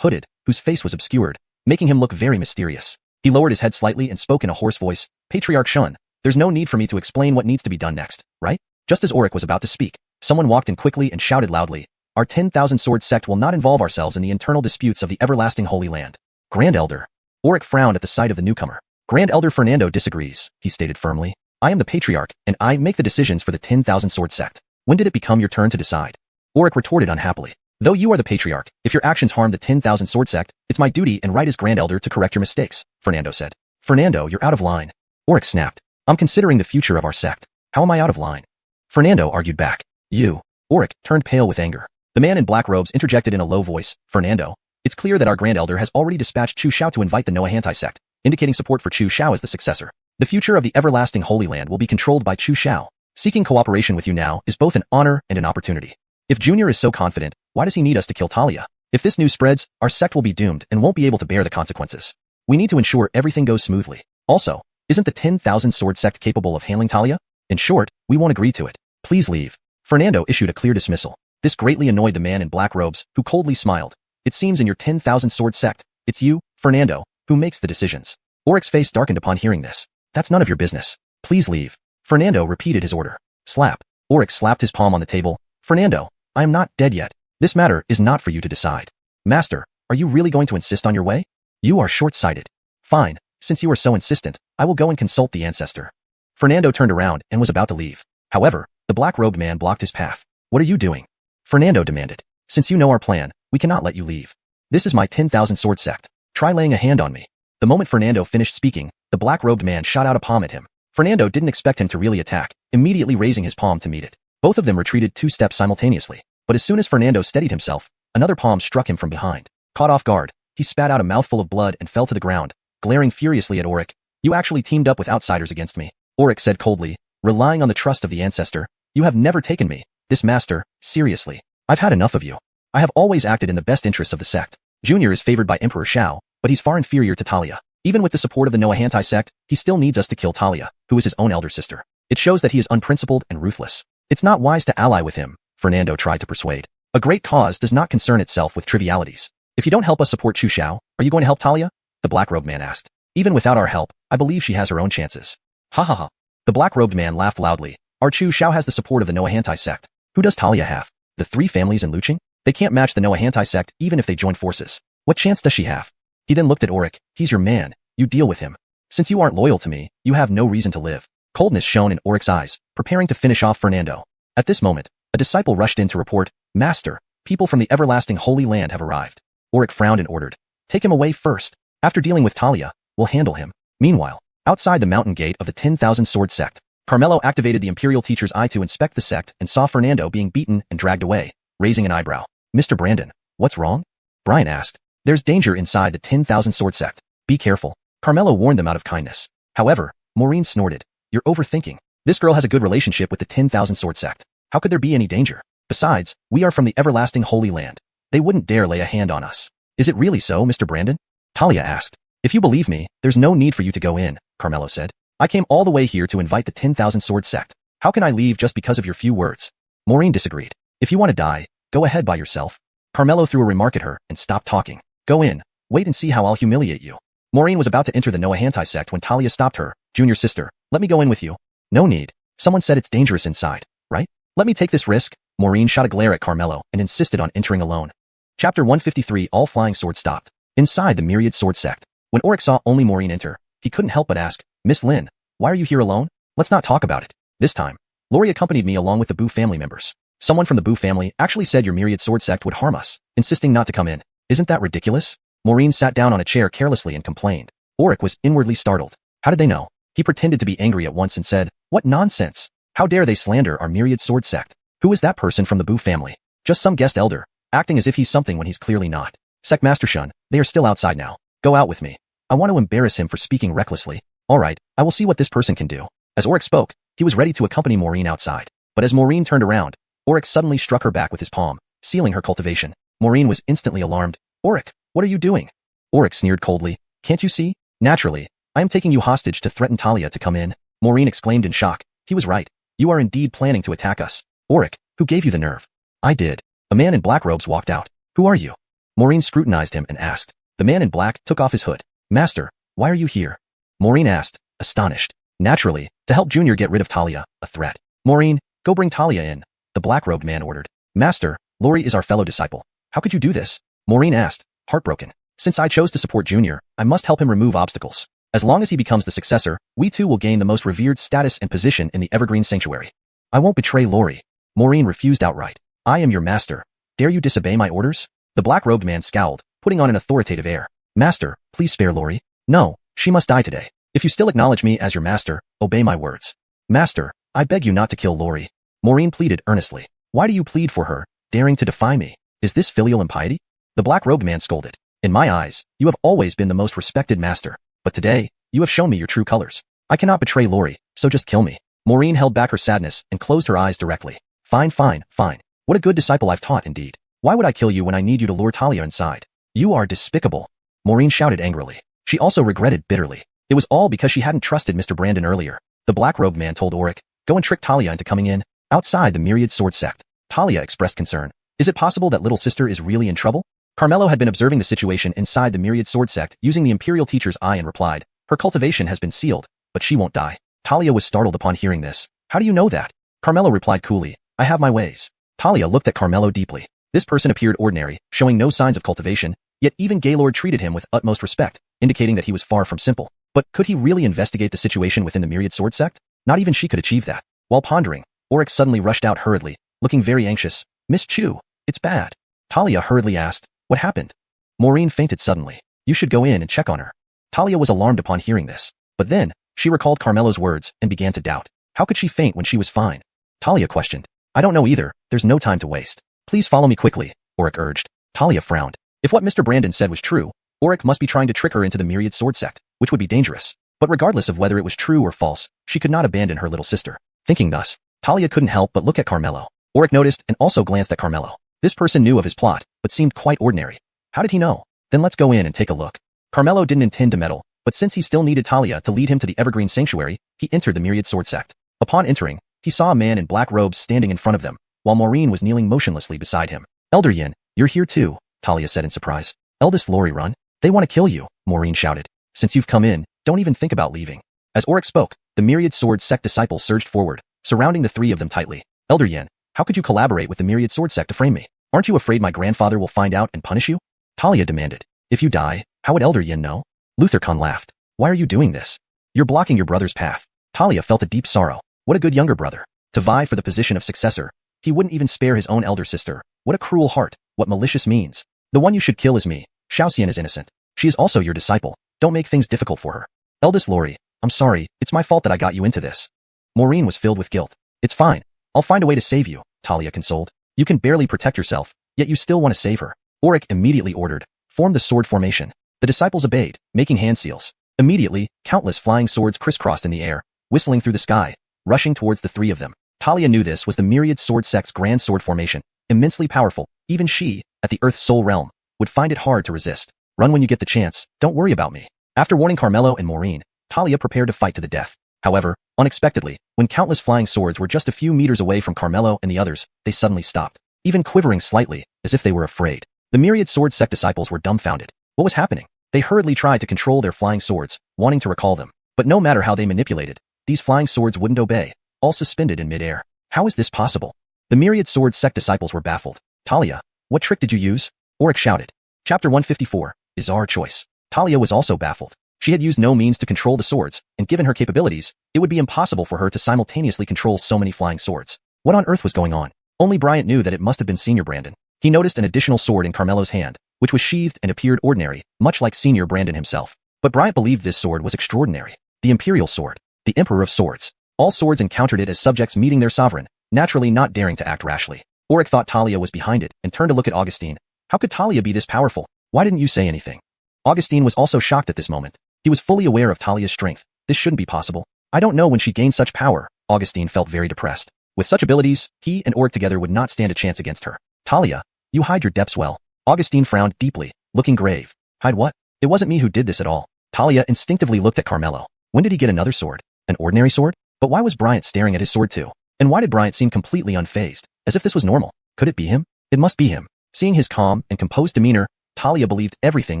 hooded, whose face was obscured, making him look very mysterious. He lowered his head slightly and spoke in a hoarse voice, Patriarch Shun, there's no need for me to explain what needs to be done next, right? Just as Oryx was about to speak, someone walked in quickly and shouted loudly, our 10,000 Sword Sect will not involve ourselves in the internal disputes of the everlasting Holy Land. Grand Elder. Oryx frowned at the sight of the newcomer. Grand Elder Fernando disagrees, he stated firmly. I am the Patriarch, and I make the decisions for the 10,000 Sword Sect. When did it become your turn to decide? Oryx retorted unhappily. Though you are the Patriarch, if your actions harm the 10,000 Sword Sect, it's my duty and right as Grand Elder to correct your mistakes, Fernando said. Fernando, you're out of line. Oryx snapped. I'm considering the future of our sect. How am I out of line? Fernando argued back. You. Oryx turned pale with anger. The man in black robes interjected in a low voice, Fernando, it's clear that our Grand Elder has already dispatched Chu Xiao to invite the Noahantai sect, indicating support for Chu Xiao as the successor. The future of the everlasting Holy Land will be controlled by Chu Xiao. Seeking cooperation with you now is both an honor and an opportunity. If Junior is so confident, why does he need us to kill Talia? If this news spreads, our sect will be doomed and won't be able to bear the consequences. We need to ensure everything goes smoothly. Also, isn't the 10,000 Sword Sect capable of handling Talia? In short, we won't agree to it. Please leave. Fernando issued a clear dismissal. This greatly annoyed the man in black robes, who coldly smiled. It seems in your 10,000 Sword Sect, it's you, Fernando, who makes the decisions. Oryx's face darkened upon hearing this. That's none of your business. Please leave. Fernando repeated his order. Slap. Oryx slapped his palm on the table. Fernando, I am not dead yet. This matter is not for you to decide. Master, are you really going to insist on your way? You are short-sighted. Fine, since you are so insistent, I will go and consult the ancestor. Fernando turned around and was about to leave. However, the black-robed man blocked his path. What are you doing? Fernando demanded. Since you know our plan, we cannot let you leave. This is my 10,000 Sword Sect. Try laying a hand on me. The moment Fernando finished speaking, the black-robed man shot out a palm at him. Fernando didn't expect him to really attack, immediately raising his palm to meet it. Both of them retreated 2 steps simultaneously. But as soon as Fernando steadied himself, another palm struck him from behind. Caught off guard, he spat out a mouthful of blood and fell to the ground, glaring furiously at Auric. You actually teamed up with outsiders against me, Auric said coldly, relying on the trust of the ancestor. You have never taken me, this master, seriously. I've had enough of you. I have always acted in the best interests of the sect. Junior is favored by Emperor Xiao, but he's far inferior to Talia. Even with the support of the Noahantai sect, he still needs us to kill Talia, who is his own elder sister. It shows that he is unprincipled and ruthless. It's not wise to ally with him, Fernando tried to persuade. A great cause does not concern itself with trivialities. If you don't help us support Chu Xiao, are you going to help Talia? The black-robed man asked. Even without our help, I believe she has her own chances. Ha ha ha. The black-robed man laughed loudly. Our Chu Xiao has the support of the Noahantai sect. Who does Talia have? The three families in Luqing? They can't match the Noahantai sect even if they join forces. What chance does she have? He then looked at Auric. He's your man. You deal with him. Since you aren't loyal to me, you have no reason to live. Coldness shone in Auric's eyes, preparing to finish off Fernando. At this moment, a disciple rushed in to report, Master, people from the everlasting Holy Land have arrived. Auric frowned and ordered, take him away first. After dealing with Talia, we'll handle him. Meanwhile, outside the mountain gate of the 10,000 Sword sect, Carmelo activated the Imperial Teacher's eye to inspect the sect and saw Fernando being beaten and dragged away, raising an eyebrow. Mr. Brandon, what's wrong? Brian asked. There's danger inside the 10,000 Sword sect. Be careful. Carmelo warned them out of kindness. However, Maureen snorted. You're overthinking. This girl has a good relationship with the 10,000 Sword sect. How could there be any danger? Besides, we are from the everlasting Holy Land. They wouldn't dare lay a hand on us. Is it really so, Mr. Brandon? Talia asked. If you believe me, there's no need for you to go in, Carmelo said. I came all the way here to invite the 10,000 Sword sect. How can I leave just because of your few words? Maureen disagreed. If you want to die, go ahead by yourself. Carmelo threw a remark at her and stopped talking. Go in. Wait and see how I'll humiliate you. Maureen was about to enter the Noahantai sect when Talia stopped her. Junior sister, let me go in with you. No need. Someone said it's dangerous inside, right? Let me take this risk. Maureen shot a glare at Carmelo and insisted on entering alone. Chapter 153 All Flying Swords stopped. Inside the Myriad Sword sect. When Auric saw only Maureen enter, he couldn't help but ask, Miss Lin, why are you here alone? Let's not talk about it. This time, Lori accompanied me along with the Boo family members. Someone from the Boo family actually said your Myriad Sword sect would harm us, insisting not to come in. Isn't that ridiculous? Maureen sat down on a chair carelessly and complained. Auric was inwardly startled. How did they know? He pretended to be angry at once and said, what nonsense! How dare they slander our Myriad Sword sect? Who is that person from the Boo family? Just some guest elder, acting as if he's something when he's clearly not. Sect Master Shun, they are still outside now. Go out with me. I want to embarrass him for speaking recklessly. Alright, I will see what this person can do. As Auric spoke, he was ready to accompany Maureen outside. But as Maureen turned around, Auric suddenly struck her back with his palm, sealing her cultivation. Maureen was instantly alarmed. Auric, what are you doing? Auric sneered coldly. Can't you see? Naturally, I am taking you hostage to threaten Talia to come in. Maureen exclaimed in shock. He was right. You are indeed planning to attack us. Auric, who gave you the nerve? I did. A man in black robes walked out. Who are you? Maureen scrutinized him and asked. The man in black took off his hood. Master, why are you here? Maureen asked, astonished. Naturally, to help Junior get rid of Talia, a threat. Maureen, go bring Talia in. The black-robed man ordered. Master, Lori is our fellow disciple. How could you do this? Maureen asked, heartbroken. Since I chose to support Junior, I must help him remove obstacles. As long as he becomes the successor, we too will gain the most revered status and position in the Evergreen Sanctuary. I won't betray Lori. Maureen refused outright. I am your master. Dare you disobey my orders? The black-robed man scowled, putting on an authoritative air. Master, please spare Lori. No, she must die today. If you still acknowledge me as your master, obey my words. Master, I beg you not to kill Lori. Maureen pleaded earnestly. Why do you plead for her, daring to defy me? Is this filial impiety? The black-robed man scolded. In my eyes, you have always been the most respected master, but today, you have shown me your true colors. I cannot betray Lori, so just kill me. Maureen held back her sadness and closed her eyes directly. Fine, fine, fine. What a good disciple I've taught indeed. Why would I kill you when I need you to lure Talia inside? You are despicable. Maureen shouted angrily. She also regretted bitterly. It was all because she hadn't trusted Mr. Brandon earlier. The black-robed man told Auric, go and trick Talia into coming in. Outside the Myriad Sword sect, Talia expressed concern. Is it possible that little sister is really in trouble? Carmelo had been observing the situation inside the Myriad Sword sect using the Imperial Teacher's eye and replied, her cultivation has been sealed, but she won't die. Talia was startled upon hearing this. How do you know that? Carmelo replied coolly, I have my ways. Talia looked at Carmelo deeply. This person appeared ordinary, showing no signs of cultivation, yet even Gaylord treated him with utmost respect, indicating that he was far from simple. But could he really investigate the situation within the Myriad Sword sect? Not even she could achieve that. While pondering, Auric suddenly rushed out hurriedly, looking very anxious. Miss Chu, it's bad. Talia hurriedly asked, what happened? Maureen fainted suddenly. You should go in and check on her. Talia was alarmed upon hearing this. But then, she recalled Carmelo's words and began to doubt. How could she faint when she was fine? Talia questioned. I don't know either, there's no time to waste. Please follow me quickly, Auric urged. Talia frowned. If what Mr. Brandon said was true, Auric must be trying to trick her into the Myriad Sword sect, which would be dangerous. But regardless of whether it was true or false, she could not abandon her little sister. Thinking thus, Talia couldn't help but look at Carmelo. Auric noticed and also glanced at Carmelo. This person knew of his plot, but seemed quite ordinary. How did he know? Then let's go in and take a look. Carmelo didn't intend to meddle, but since he still needed Talia to lead him to the Evergreen Sanctuary, he entered the Myriad Sword sect. Upon entering, he saw a man in black robes standing in front of them, while Maureen was kneeling motionlessly beside him. Elder Yin, you're here too, Talia said in surprise. Eldest Lori Run, they want to kill you, Maureen shouted. Since you've come in, don't even think about leaving. As Auric spoke, the Myriad Sword sect disciples surged forward, surrounding the three of them tightly. Elder Yin, how could you collaborate with the Myriad Sword sect to frame me? Aren't you afraid my grandfather will find out and punish you? Talia demanded. If you die, how would Elder Yin know? Luther Khan laughed. Why are you doing this? You're blocking your brother's path. Talia felt a deep sorrow. What a good younger brother. To vie for the position of successor, he wouldn't even spare his own elder sister. What a cruel heart, what malicious means. The one you should kill is me. Xianxia is innocent. She is also your disciple. Don't make things difficult for her. Eldest Lori, I'm sorry, it's my fault that I got you into this. Maureen was filled with guilt. It's fine. I'll find a way to save you, Talia consoled. You can barely protect yourself, yet you still want to save her. Auric immediately ordered, form the sword formation. The disciples obeyed, making hand seals. Immediately, countless flying swords crisscrossed in the air, whistling through the sky, rushing towards the three of them. Talia knew this was the Myriad Sword sect's grand sword formation, immensely powerful. Even she, at the Earth's soul realm, would find it hard to resist. Run when you get the chance, don't worry about me. After warning Carmelo and Maureen, Talia prepared to fight to the death. However, unexpectedly, when countless flying swords were just a few meters away from Carmelo and the others, they suddenly stopped, even quivering slightly, as if they were afraid. The Myriad Sword sect disciples were dumbfounded. What was happening? They hurriedly tried to control their flying swords, wanting to recall them. But no matter how they manipulated, these flying swords wouldn't obey, all suspended in midair. How is this possible? The Myriad Sword sect disciples were baffled. Talia, what trick did you use? Auric shouted. Chapter 154, is our choice. Talia was also baffled. She had used no means to control the swords, and given her capabilities, it would be impossible for her to simultaneously control so many flying swords. What on earth was going on? Only Bryant knew that it must have been Senior Brandon. He noticed an additional sword in Carmelo's hand, which was sheathed and appeared ordinary, much like Senior Brandon himself. But Bryant believed this sword was extraordinary. The Imperial Sword. The Emperor of Swords. All swords encountered it as subjects meeting their sovereign, naturally not daring to act rashly. Auric thought Talia was behind it and turned to look at Augustine. How could Talia be this powerful? Why didn't you say anything? Augustine was also shocked at this moment. He was fully aware of Talia's strength. This shouldn't be possible. I don't know when she gained such power. Augustine felt very depressed. With such abilities, he and Auric together would not stand a chance against her. Talia, you hide your depths well. Augustine frowned deeply, looking grave. Hide what? It wasn't me who did this at all. Talia instinctively looked at Carmelo. When did he get another sword? An ordinary sword? But why was Bryant staring at his sword too? And why did Bryant seem completely unfazed, as if this was normal? Could it be him? It must be him. Seeing his calm and composed demeanor, Talia believed everything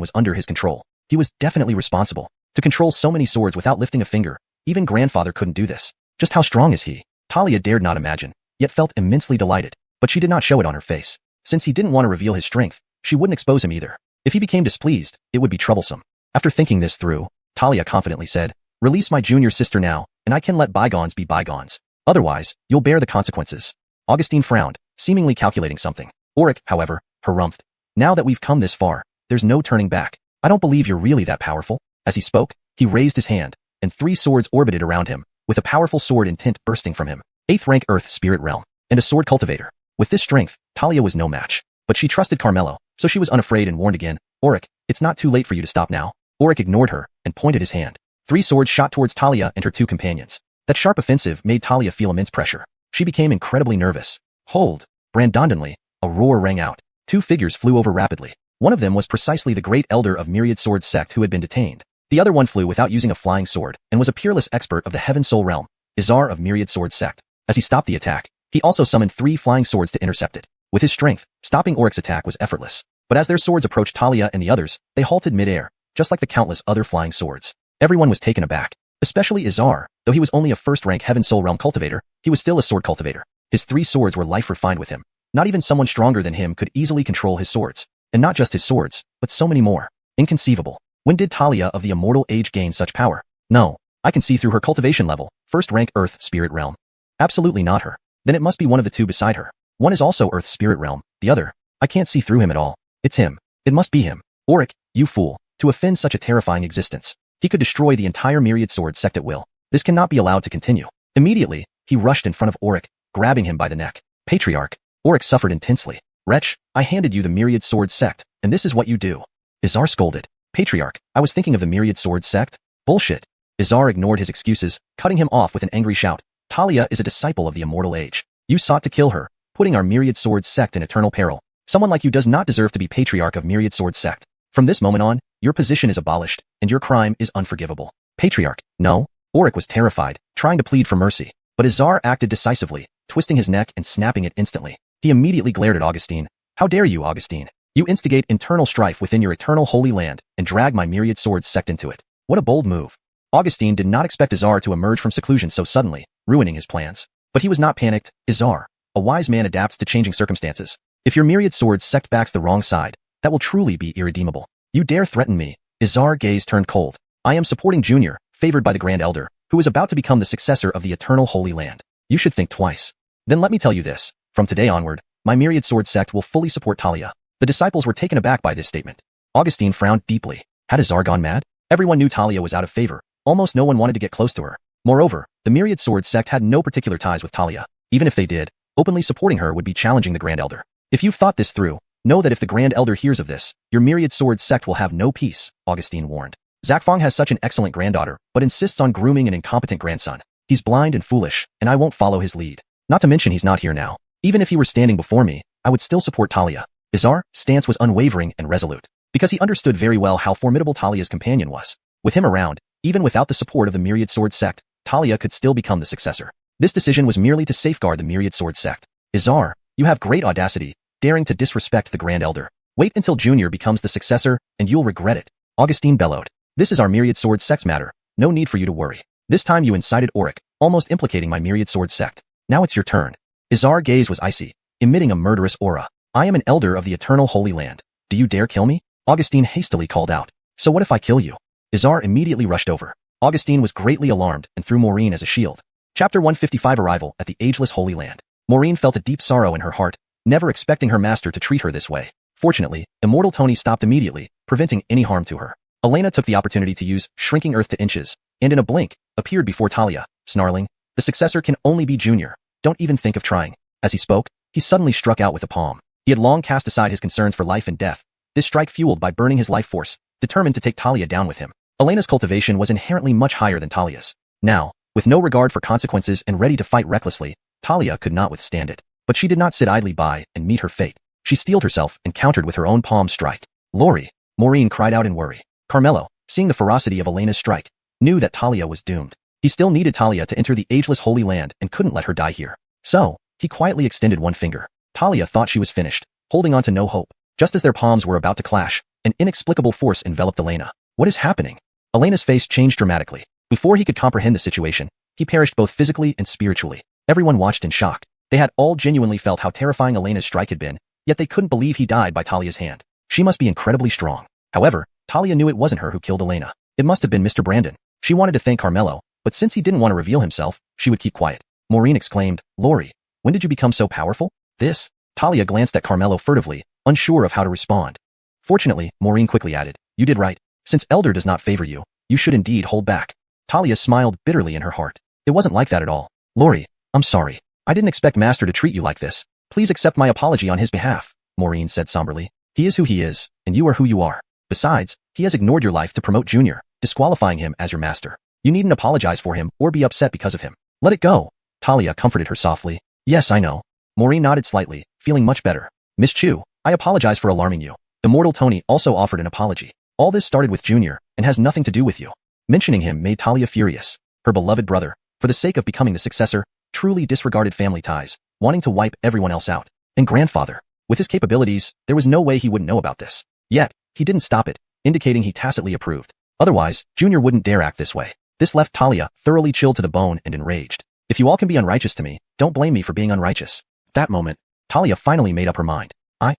was under his control. He was definitely responsible. To control so many swords without lifting a finger, even grandfather couldn't do this. Just how strong is he? Talia dared not imagine, yet felt immensely delighted. But she did not show it on her face. Since he didn't want to reveal his strength, she wouldn't expose him either. If he became displeased, it would be troublesome. After thinking this through, Talia confidently said, release my junior sister now, and I can let bygones be bygones. Otherwise, you'll bear the consequences. Augustine frowned, seemingly calculating something. Auric, however, harumphed. Now that we've come this far, there's no turning back. I don't believe you're really that powerful. As he spoke, he raised his hand, and 3 swords orbited around him, with a powerful sword intent bursting from him. 8th rank Earth Spirit Realm, and a sword cultivator. With this strength, Talia was no match. But she trusted Carmelo, so she was unafraid and warned again, Auric, it's not too late for you to stop now. Auric ignored her, and pointed his hand. 3 swords shot towards Talia and her 2 companions. That sharp offensive made Talia feel immense pressure. She became incredibly nervous. Hold! Brandondonly, a roar rang out. 2 figures flew over rapidly. One of them was precisely the great elder of Myriad Sword sect who had been detained. The other one flew without using a flying sword, and was a peerless expert of the Heaven Soul Realm, Izar of Myriad Sword sect. As he stopped the attack, he also summoned 3 flying swords to intercept it. With his strength, stopping Auric's attack was effortless. But as their swords approached Talia and the others, they halted midair, just like the countless other flying swords. Everyone was taken aback, especially Izar. Though he was only a first-rank Heaven Soul Realm cultivator, he was still a sword cultivator. His 3 swords were life-refined with him. Not even someone stronger than him could easily control his swords. And not just his swords, but so many more. Inconceivable. When did Talia of the Immortal Age gain such power? No. I can see through her cultivation level, first-rank Earth Spirit Realm. Absolutely not her. Then it must be one of the 2 beside her. One is also Earth Spirit Realm, the other. I can't see through him at all. It's him. It must be him. Auric, you fool. To offend such a terrifying existence. He could destroy the entire Myriad Sword sect at will. This cannot be allowed to continue. Immediately, he rushed in front of Auric, grabbing him by the neck. Patriarch. Auric suffered intensely. Wretch, I handed you the Myriad Sword sect, and this is what you do. Izar scolded. Patriarch, I was thinking of the Myriad Sword sect. Bullshit. Izar ignored his excuses, cutting him off with an angry shout. Talia is a disciple of the immortal age. You sought to kill her, putting our Myriad Sword sect in eternal peril. Someone like you does not deserve to be Patriarch of Myriad Sword sect. From this moment on, your position is abolished, and your crime is unforgivable. Patriarch, no. Auric was terrified, trying to plead for mercy. But Izar acted decisively, twisting his neck and snapping it instantly. He immediately glared at Augustine. How dare you, Augustine? You instigate internal strife within your eternal holy land and drag my Myriad Sword sect into it. What a bold move. Augustine did not expect Izar to emerge from seclusion so suddenly, ruining his plans. But he was not panicked. Izar, a wise man, adapts to changing circumstances. If your Myriad Sword sect backs the wrong side, that will truly be irredeemable. You dare threaten me? Izar's gaze turned cold. I am supporting Junior, favored by the Grand Elder, who is about to become the successor of the eternal holy land. You should think twice. Then let me tell you this. From today onward, my Myriad Sword sect will fully support Talia. The disciples were taken aback by this statement. Augustine frowned deeply. Had Izar gone mad? Everyone knew Talia was out of favor. Almost no one wanted to get close to her. Moreover, the Myriad Sword sect had no particular ties with Talia. Even if they did, openly supporting her would be challenging the Grand Elder. If you've thought this through, know that if the Grand Elder hears of this, your Myriad Sword sect will have no peace, Augustine warned. Zakfang has such an excellent granddaughter, but insists on grooming an incompetent grandson. He's blind and foolish, and I won't follow his lead. Not to mention he's not here now. Even if he were standing before me, I would still support Talia. Izar's stance was unwavering and resolute, because he understood very well how formidable Talia's companion was. With him around, even without the support of the Myriad Sword sect, Talia could still become the successor. This decision was merely to safeguard the Myriad Sword sect. Izar, you have great audacity, daring to disrespect the Grand Elder. Wait until Junior becomes the successor, and you'll regret it. Augustine bellowed. This is our Myriad Sword sect's matter. No need for you to worry. This time you incited Auric, almost implicating my Myriad Sword sect. Now it's your turn. Izar's gaze was icy, emitting a murderous aura. I am an elder of the eternal holy land. Do you dare kill me? Augustine hastily called out. So what if I kill you? Izar immediately rushed over. Augustine was greatly alarmed and threw Maureen as a shield. Chapter 155 Arrival at the Ageless Holy Land. Maureen felt a deep sorrow in her heart, never expecting her master to treat her this way. Fortunately, Immortal Tony stopped immediately, preventing any harm to her. Elena took the opportunity to use Shrinking Earth to Inches, and in a blink, appeared before Talia, snarling, the successor can only be Junior. Don't even think of trying. As he spoke, he suddenly struck out with a palm. He had long cast aside his concerns for life and death, this strike fueled by burning his life force, determined to take Talia down with him. Elena's cultivation was inherently much higher than Talia's. Now, with no regard for consequences and ready to fight recklessly, Talia could not withstand it. But she did not sit idly by and meet her fate. She steeled herself and countered with her own palm strike. Lori! Maureen cried out in worry. Carmelo, seeing the ferocity of Elena's strike, knew that Talia was doomed. He still needed Talia to enter the ageless holy land and couldn't let her die here. So, he quietly extended one finger. Talia thought she was finished, holding on to no hope. Just as their palms were about to clash, an inexplicable force enveloped Elena. What is happening? Elena's face changed dramatically. Before he could comprehend the situation, he perished both physically and spiritually. Everyone watched in shock. They had all genuinely felt how terrifying Elena's strike had been, yet they couldn't believe he died by Talia's hand. She must be incredibly strong. However, Talia knew it wasn't her who killed Elena. It must have been Mr. Brandon. She wanted to thank Carmelo, but since he didn't want to reveal himself, she would keep quiet. Maureen exclaimed, Lori, when did you become so powerful? This? Talia glanced at Carmelo furtively, unsure of how to respond. Fortunately, Maureen quickly added, you did right. Since Elder does not favor you, you should indeed hold back. Talia smiled bitterly in her heart. It wasn't like that at all. Lori, I'm sorry. I didn't expect Master to treat you like this. Please accept my apology on his behalf, Maureen said somberly. He is who he is, and you are who you are. Besides, he has ignored your life to promote Junior, disqualifying him as your master. You needn't apologize for him or be upset because of him. Let it go. Talia comforted her softly. Yes, I know. Maureen nodded slightly, feeling much better. Miss Chu, I apologize for alarming you. Immortal Tony also offered an apology. All this started with Junior, and has nothing to do with you. Mentioning him made Talia furious. Her beloved brother, for the sake of becoming the successor, truly disregarded family ties, wanting to wipe everyone else out. And grandfather. With his capabilities, there was no way he wouldn't know about this. Yet, he didn't stop it, indicating he tacitly approved. Otherwise, Junior wouldn't dare act this way. This left Talia thoroughly chilled to the bone and enraged. If you all can be unrighteous to me, don't blame me for being unrighteous. At that moment, Talia finally made up her mind.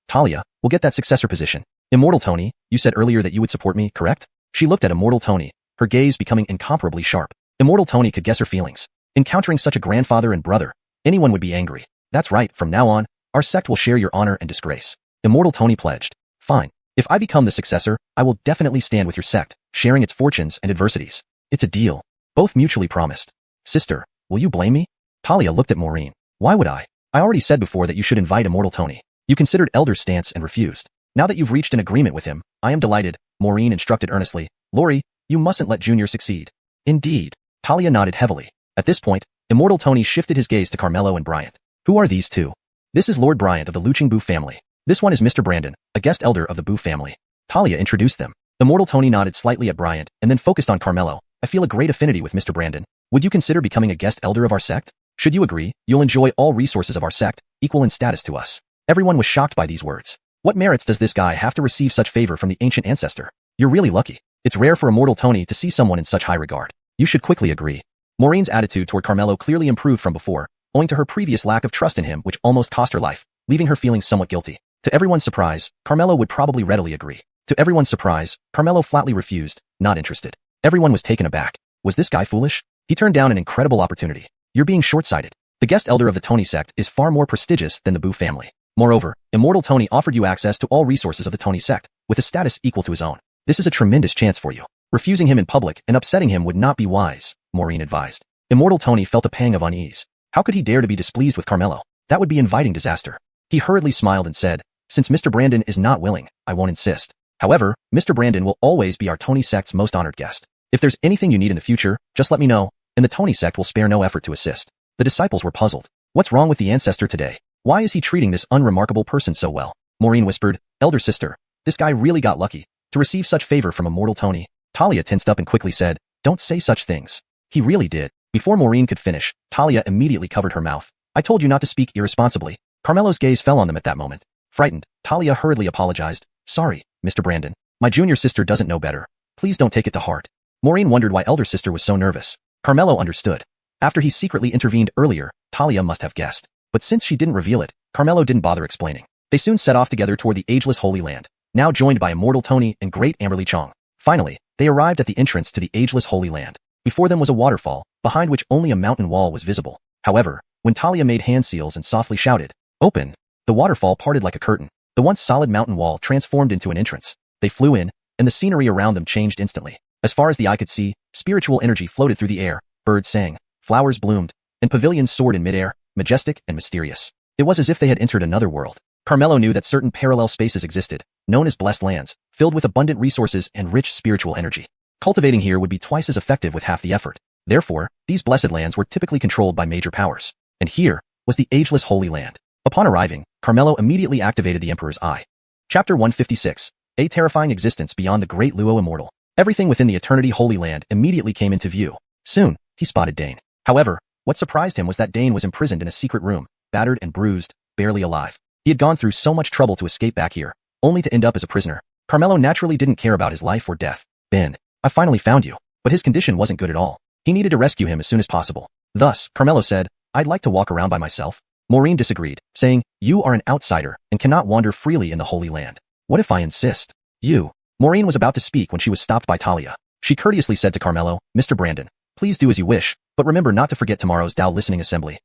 Talia, will get that successor position. Immortal Tony, you said earlier that you would support me, correct? She looked at Immortal Tony, her gaze becoming incomparably sharp. Immortal Tony could guess her feelings. Encountering such a grandfather and brother, anyone would be angry. That's right, from now on, our sect will share your honor and disgrace. Immortal Tony pledged. Fine. If I become the successor, I will definitely stand with your sect, sharing its fortunes and adversities. It's a deal. Both mutually promised. Sister, will you blame me? Talia looked at Maureen. Why would I? I already said before that you should invite Immortal Tony. You considered Elder's stance and refused. Now that you've reached an agreement with him, I am delighted, Maureen instructed earnestly. Lori, you mustn't let Junior succeed. Indeed. Talia nodded heavily. At this point, Immortal Tony shifted his gaze to Carmelo and Bryant. Who are these two? This is Lord Bryant of the Luching Bu family. This one is Mr. Brandon, a guest elder of the Bu family. Talia introduced them. Immortal Tony nodded slightly at Bryant and then focused on Carmelo. I feel a great affinity with Mr. Brandon. Would you consider becoming a guest elder of our sect? Should you agree, you'll enjoy all resources of our sect, equal in status to us. Everyone was shocked by these words. What merits does this guy have to receive such favor from the ancient ancestor? You're really lucky. It's rare for Immortal Tony to see someone in such high regard. You should quickly agree. Maureen's attitude toward Carmelo clearly improved from before, owing to her previous lack of trust in him which almost cost her life, leaving her feeling somewhat guilty. To everyone's surprise, Carmelo would probably readily agree. To everyone's surprise, Carmelo flatly refused, not interested. Everyone was taken aback. Was this guy foolish? He turned down an incredible opportunity. You're being short-sighted. The guest elder of the Tony sect is far more prestigious than the Bu family. Moreover, Immortal Tony offered you access to all resources of the Tony sect, with a status equal to his own. This is a tremendous chance for you. Refusing him in public and upsetting him would not be wise, Maureen advised. Immortal Tony felt a pang of unease. How could he dare to be displeased with Carmelo? That would be inviting disaster. He hurriedly smiled and said, since Mr. Brandon is not willing, I won't insist. However, Mr. Brandon will always be our Tony sect's most honored guest. If there's anything you need in the future, just let me know, and the Tony sect will spare no effort to assist. The disciples were puzzled. What's wrong with the ancestor today? Why is he treating this unremarkable person so well? Maureen whispered, elder sister, this guy really got lucky to receive such favor from Immortal Tony. Talia tensed up and quickly said, don't say such things. He really did. Before Maureen could finish, Talia immediately covered her mouth. I told you not to speak irresponsibly. Carmelo's gaze fell on them at that moment. Frightened, Talia hurriedly apologized. Sorry, Mr. Brandon. My junior sister doesn't know better. Please don't take it to heart. Maureen wondered why elder sister was so nervous. Carmelo understood. After he secretly intervened earlier, Talia must have guessed. But since she didn't reveal it, Carmelo didn't bother explaining. They soon set off together toward the ageless Holy Land, now joined by Immortal Tony and Great Amberly Chong. Finally, they arrived at the entrance to the ageless Holy Land. Before them was a waterfall, behind which only a mountain wall was visible. However, when Talia made hand seals and softly shouted, open, the waterfall parted like a curtain. The once solid mountain wall transformed into an entrance. They flew in, and the scenery around them changed instantly. As far as the eye could see, spiritual energy floated through the air, birds sang, flowers bloomed, and pavilions soared in midair, majestic and mysterious. It was as if they had entered another world. Carmelo knew that certain parallel spaces existed, known as blessed lands, filled with abundant resources and rich spiritual energy. Cultivating here would be twice as effective with half the effort. Therefore, these blessed lands were typically controlled by major powers. And here was the ageless Holy Land. Upon arriving, Carmelo immediately activated the Emperor's Eye. Chapter 156. A terrifying existence beyond the great Luo Immortal. Everything within the Eternity Holy Land immediately came into view. Soon, he spotted Dane. However, what surprised him was that Dane was imprisoned in a secret room, battered and bruised, barely alive. He had gone through so much trouble to escape back here, only to end up as a prisoner. Carmelo naturally didn't care about his life or death. Ben, I finally found you. But his condition wasn't good at all. He needed to rescue him as soon as possible. Thus, Carmelo said, I'd like to walk around by myself. Maureen disagreed, saying, you are an outsider and cannot wander freely in the Holy Land. What if I insist? You. Maureen was about to speak when she was stopped by Talia. She courteously said to Carmelo, Mr. Brandon, please do as you wish, but remember not to forget tomorrow's Dao listening assembly.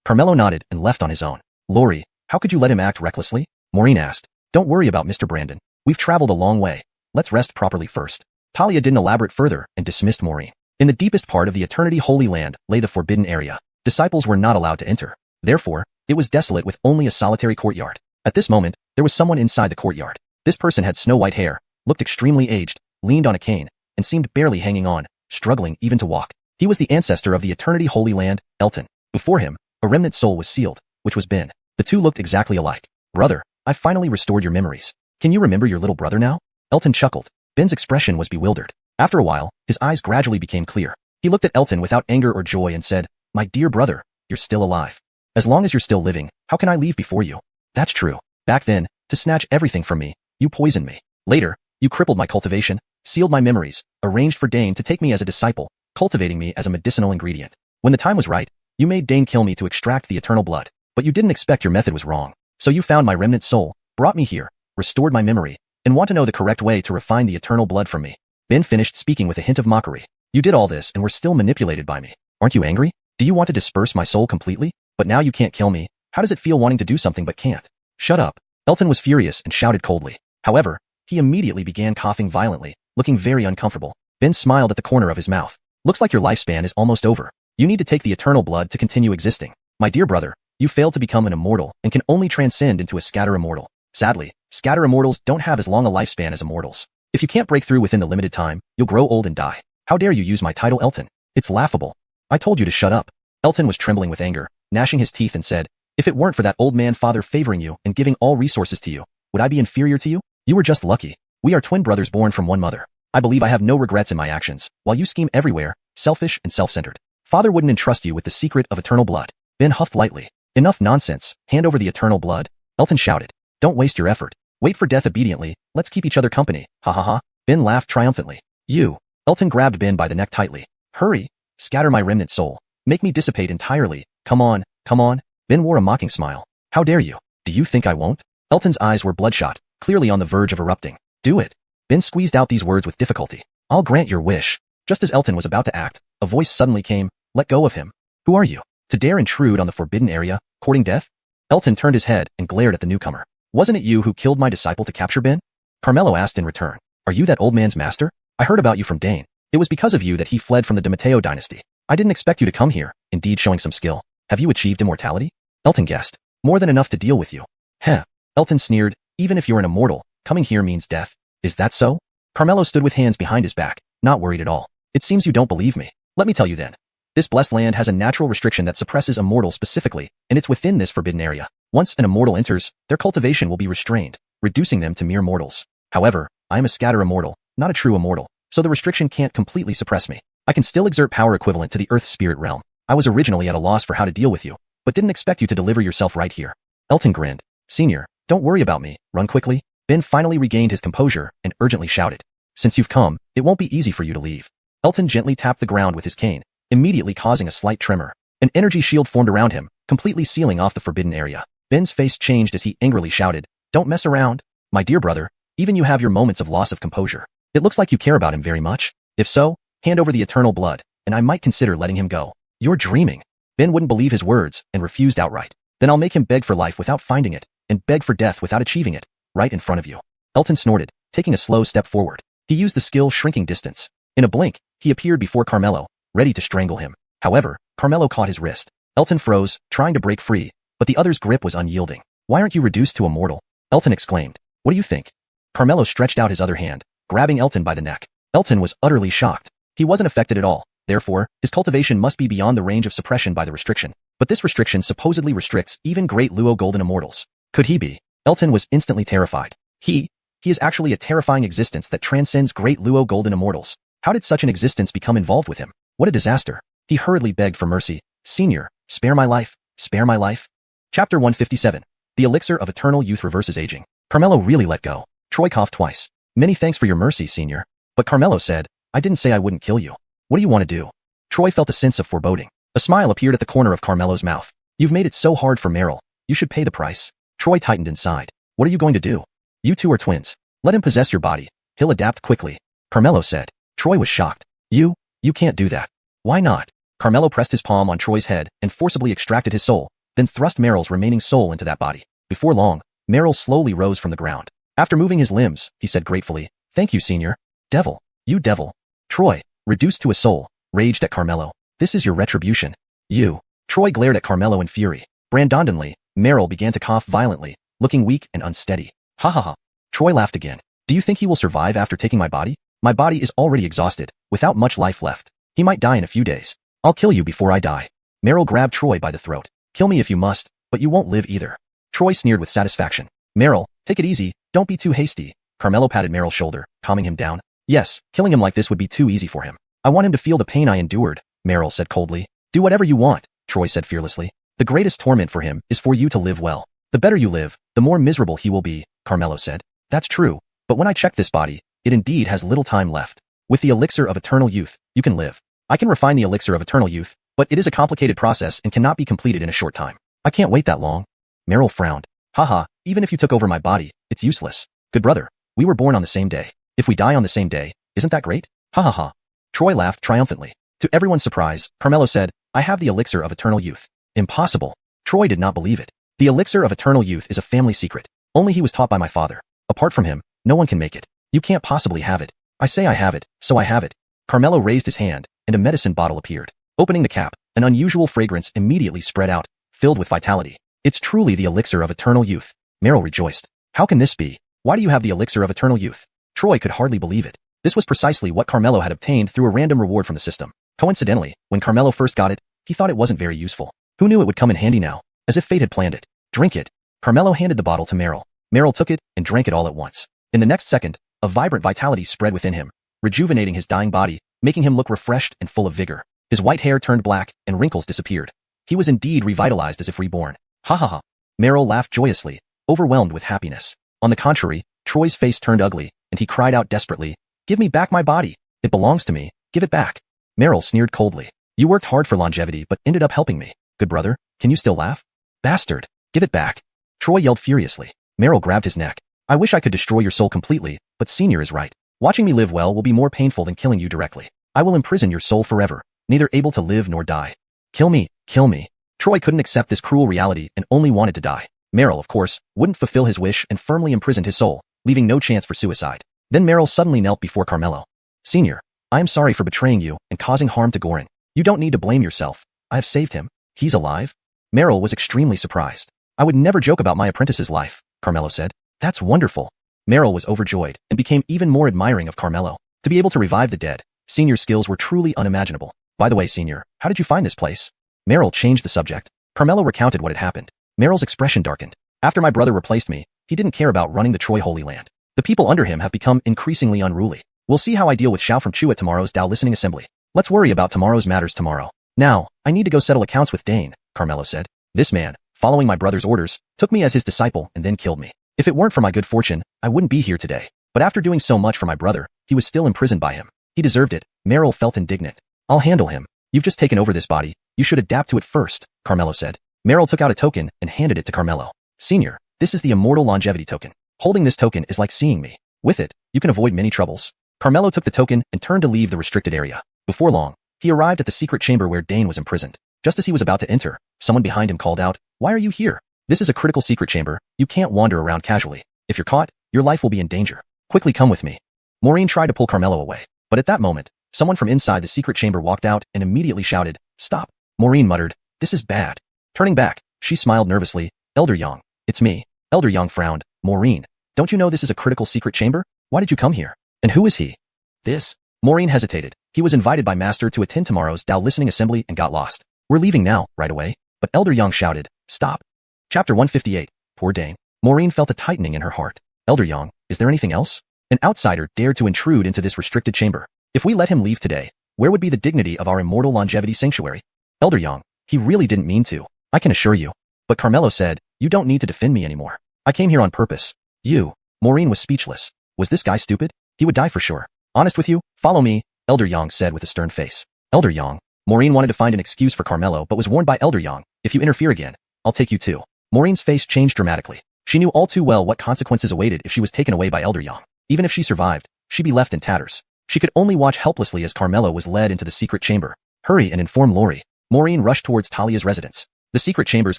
Carmelo nodded and left on his own. Lori, how could you let him act recklessly? Maureen asked. Don't worry about Mr. Brandon. We've traveled a long way. Let's rest properly first. Talia didn't elaborate further and dismissed Maureen. In the deepest part of the Eternity Holy Land lay the forbidden area. Disciples were not allowed to enter. Therefore, it was desolate with only a solitary courtyard. At this moment, there was someone inside the courtyard. This person had snow-white hair, looked extremely aged, leaned on a cane, and seemed barely hanging on, struggling even to walk. He was the ancestor of the Eternity Holy Land, Elton. Before him, a remnant soul was sealed, which was Ben. The two looked exactly alike. Brother, I finally restored your memories. Can you remember your little brother now? Elton chuckled. Ben's expression was bewildered. After a while, his eyes gradually became clear. He looked at Elton without anger or joy and said, my dear brother, you're still alive. As long as you're still living, how can I leave before you? That's true. Back then, to snatch everything from me, you poisoned me. Later, you crippled my cultivation, sealed my memories, arranged for Dane to take me as a disciple, cultivating me as a medicinal ingredient. When the time was right, you made Dane kill me to extract the eternal blood. But you didn't expect your method was wrong. So you found my remnant soul, brought me here, restored my memory, and want to know the correct way to refine the eternal blood from me. Ben finished speaking with a hint of mockery. You did all this and were still manipulated by me. Aren't you angry? Do you want to disperse my soul completely? But now you can't kill me. How does it feel wanting to do something but can't? Shut up. Elton was furious and shouted coldly. However, he immediately began coughing violently, looking very uncomfortable. Ben smiled at the corner of his mouth. Looks like your lifespan is almost over. You need to take the eternal blood to continue existing. My dear brother, you failed to become an immortal and can only transcend into a scatter immortal. Sadly, Scatter immortals don't have as long a lifespan as immortals. If you can't break through within the limited time, you'll grow old and die. How dare you use my title, Elton? It's laughable. I told you to shut up. Elton was trembling with anger, gnashing his teeth and said, if it weren't for that old man father favoring you and giving all resources to you, would I be inferior to you? You were just lucky. We are twin brothers born from one mother. I believe I have no regrets in my actions, while you scheme everywhere, selfish and self-centered. Father wouldn't entrust you with the secret of eternal blood. Ben huffed lightly. Enough nonsense. Hand over the eternal blood. Elton shouted. Don't waste your effort. Wait for death obediently. Let's keep each other company. Ha ha ha. Ben laughed triumphantly. You. Elton grabbed Ben by the neck tightly. Hurry. Scatter my remnant soul. Make me dissipate entirely. Come on, come on. Ben wore a mocking smile. How dare you? Do you think I won't? Elton's eyes were bloodshot, clearly on the verge of erupting. Do it. Ben squeezed out these words with difficulty. I'll grant your wish. Just as Elton was about to act, a voice suddenly came. Let go of him. Who are you? To dare intrude on the forbidden area, courting death? Elton turned his head and glared at the newcomer. Wasn't it you who killed my disciple to capture Ben? Carmelo asked in return. Are you that old man's master? I heard about you from Dane. It was because of you that he fled from the DiMatteo dynasty. I didn't expect you to come here, indeed showing some skill. Have you achieved immortality? Elton guessed. More than enough to deal with you. Heh. Elton sneered. Even if you're an immortal, coming here means death. Is that so? Carmelo stood with hands behind his back, not worried at all. It seems you don't believe me. Let me tell you then. This blessed land has a natural restriction that suppresses immortals specifically, and it's within this forbidden area. Once an immortal enters, their cultivation will be restrained, reducing them to mere mortals. However, I am a scatter immortal, not a true immortal, so the restriction can't completely suppress me. I can still exert power equivalent to the Earth spirit realm. I was originally at a loss for how to deal with you, but didn't expect you to deliver yourself right here. Elton grinned. Senior, don't worry about me. Run quickly. Ben finally regained his composure and urgently shouted. Since you've come, it won't be easy for you to leave. Elton gently tapped the ground with his cane, immediately causing a slight tremor. An energy shield formed around him, completely sealing off the forbidden area. Ben's face changed as he angrily shouted, Don't mess around. My dear brother, even you have your moments of loss of composure. It looks like you care about him very much. If so, hand over the eternal blood, and I might consider letting him go. You're dreaming. Ben wouldn't believe his words and refused outright. Then I'll make him beg for life without finding it, and beg for death without achieving it, right in front of you. Elton snorted, taking a slow step forward. He used the skill shrinking distance. In a blink, he appeared before Carmelo, ready to strangle him. However, Carmelo caught his wrist. Elton froze, trying to break free, but the other's grip was unyielding. Why aren't you reduced to a mortal? Elton exclaimed. What do you think? Carmelo stretched out his other hand, grabbing Elton by the neck. Elton was utterly shocked. He wasn't affected at all. Therefore, his cultivation must be beyond the range of suppression by the restriction. But this restriction supposedly restricts even great Luo golden immortals. Could he be? Elton was instantly terrified. He is actually a terrifying existence that transcends great Luo golden immortals. How did such an existence become involved with him? What a disaster. He hurriedly begged for mercy. Senior, spare my life, spare my life. Chapter 157. The Elixir of Eternal Youth Reverses Aging. Carmelo really let go. Troy coughed twice. Many thanks for your mercy, Senior. But Carmelo said, I didn't say I wouldn't kill you. What do you want to do? Troy felt a sense of foreboding. A smile appeared at the corner of Carmelo's mouth. You've made it so hard for Meryl. You should pay the price. Troy tightened inside. What are you going to do? You two are twins. Let him possess your body. He'll adapt quickly. Carmelo said. Troy was shocked. You can't do that. Why not? Carmelo pressed his palm on Troy's head and forcibly extracted his soul, then thrust Meryl's remaining soul into that body. Before long, Meryl slowly rose from the ground. After moving his limbs, he said gratefully, Thank you, Senior. Devil. You devil. Troy, reduced to a soul, raged at Carmelo. This is your retribution. You. Troy glared at Carmelo in fury. Brandondonly, Meryl began to cough violently, looking weak and unsteady. Ha ha ha. Troy laughed again. Do you think he will survive after taking my body? My body is already exhausted, without much life left. He might die in a few days. I'll kill you before I die. Meryl grabbed Troy by the throat. Kill me if you must, but you won't live either. Troy sneered with satisfaction. Meryl, take it easy, don't be too hasty. Carmelo patted Meryl's shoulder, calming him down. Yes, killing him like this would be too easy for him. I want him to feel the pain I endured, Meryl said coldly. Do whatever you want, Troy said fearlessly. The greatest torment for him is for you to live well. The better you live, the more miserable he will be, Carmelo said. That's true, but when I check this body, it indeed has little time left. With the elixir of eternal youth, you can live. I can refine the elixir of eternal youth, but it is a complicated process and cannot be completed in a short time. I can't wait that long. Meryl frowned. Haha, even if you took over my body, it's useless. Good brother, we were born on the same day. If we die on the same day, isn't that great? Ha ha ha. Troy laughed triumphantly. To everyone's surprise, Carmelo said, I have the elixir of eternal youth. Impossible. Troy did not believe it. The elixir of eternal youth is a family secret. Only he was taught by my father. Apart from him, no one can make it. You can't possibly have it. I say I have it, so I have it. Carmelo raised his hand, and a medicine bottle appeared. Opening the cap, an unusual fragrance immediately spread out, filled with vitality. It's truly the elixir of eternal youth. Meryl rejoiced. How can this be? Why do you have the elixir of eternal youth? Troy could hardly believe it. This was precisely what Carmelo had obtained through a random reward from the system. Coincidentally, when Carmelo first got it, he thought it wasn't very useful. Who knew it would come in handy now? As if fate had planned it. Drink it. Carmelo handed the bottle to Meryl. Meryl took it and drank it all at once. In the next second, a vibrant vitality spread within him, rejuvenating his dying body, making him look refreshed and full of vigor. His white hair turned black and wrinkles disappeared. He was indeed revitalized as if reborn. Ha ha ha. Meryl laughed joyously, overwhelmed with happiness. On the contrary, Troy's face turned ugly, and he cried out desperately, "Give me back my body. It belongs to me. Give it back." Meryl sneered coldly. "You worked hard for longevity but ended up helping me. Good brother, can you still laugh? Bastard, give it back." Troy yelled furiously. Meryl grabbed his neck. "I wish I could destroy your soul completely, but Senior is right. Watching me live well will be more painful than killing you directly. I will imprison your soul forever, neither able to live nor die. Kill me, kill me." Troy couldn't accept this cruel reality and only wanted to die. Meryl, of course, wouldn't fulfill his wish and firmly imprisoned his soul, leaving no chance for suicide. Then Meryl suddenly knelt before Carmelo. "Senior, I am sorry for betraying you and causing harm to Goran. You don't need to blame yourself. I have saved him. He's alive?" Meryl was extremely surprised. "I would never joke about my apprentice's life," Carmelo said. "That's wonderful." Meryl was overjoyed and became even more admiring of Carmelo. To be able to revive the dead, Senior's skills were truly unimaginable. "By the way, Senior, how did you find this place?" Meryl changed the subject. Carmelo recounted what had happened. Meryl's expression darkened. "After my brother replaced me, he didn't care about running the Troy Holy Land. The people under him have become increasingly unruly. We'll see how I deal with Xiao from Chu at tomorrow's Dao listening assembly. Let's worry about tomorrow's matters tomorrow. Now, I need to go settle accounts with Dane," Carmelo said. "This man, following my brother's orders, took me as his disciple and then killed me. If it weren't for my good fortune, I wouldn't be here today. But after doing so much for my brother, he was still imprisoned by him. He deserved it." Meryl felt indignant. "I'll handle him. You've just taken over this body. You should adapt to it first," Carmelo said. Meryl took out a token and handed it to Carmelo. "Senior, this is the Immortal Longevity token. Holding this token is like seeing me. With it, you can avoid many troubles." Carmelo took the token and turned to leave the restricted area. Before long, he arrived at the secret chamber where Dane was imprisoned. Just as he was about to enter, someone behind him called out, "Why are you here? This is a critical secret chamber. You can't wander around casually. If you're caught, your life will be in danger. Quickly come with me." Maureen tried to pull Carmelo away, but at that moment, someone from inside the secret chamber walked out and immediately shouted, "Stop." Maureen muttered, "This is bad." Turning back, she smiled nervously. "Elder Yang, it's me." Elder Yang frowned. "Maureen, don't you know this is a critical secret chamber? Why did you come here? And who is he?" "This?" Maureen hesitated. "He was invited by Master to attend tomorrow's Dao listening assembly and got lost. We're leaving now, right away." But Elder Yang shouted, "Stop." Chapter 158. Poor Dane. Maureen felt a tightening in her heart. "Elder Yang, is there anything else? An outsider dared to intrude into this restricted chamber. If we let him leave today, where would be the dignity of our immortal longevity sanctuary?" "Elder Yang, he really didn't mean to, I can assure you." But Carmelo said, "You don't need to defend me anymore. I came here on purpose." "You?" Maureen was speechless. Was this guy stupid? He would die for sure. "Honest with you, follow me," Elder Yang said with a stern face. "Elder Yang." Maureen wanted to find an excuse for Carmelo but was warned by Elder Yang, "If you interfere again, I'll take you too." Maureen's face changed dramatically. She knew all too well what consequences awaited if she was taken away by Elder Yang. Even if she survived, she'd be left in tatters. She could only watch helplessly as Carmelo was led into the secret chamber. "Hurry and inform Lori." Maureen rushed towards Talia's residence. The secret chambers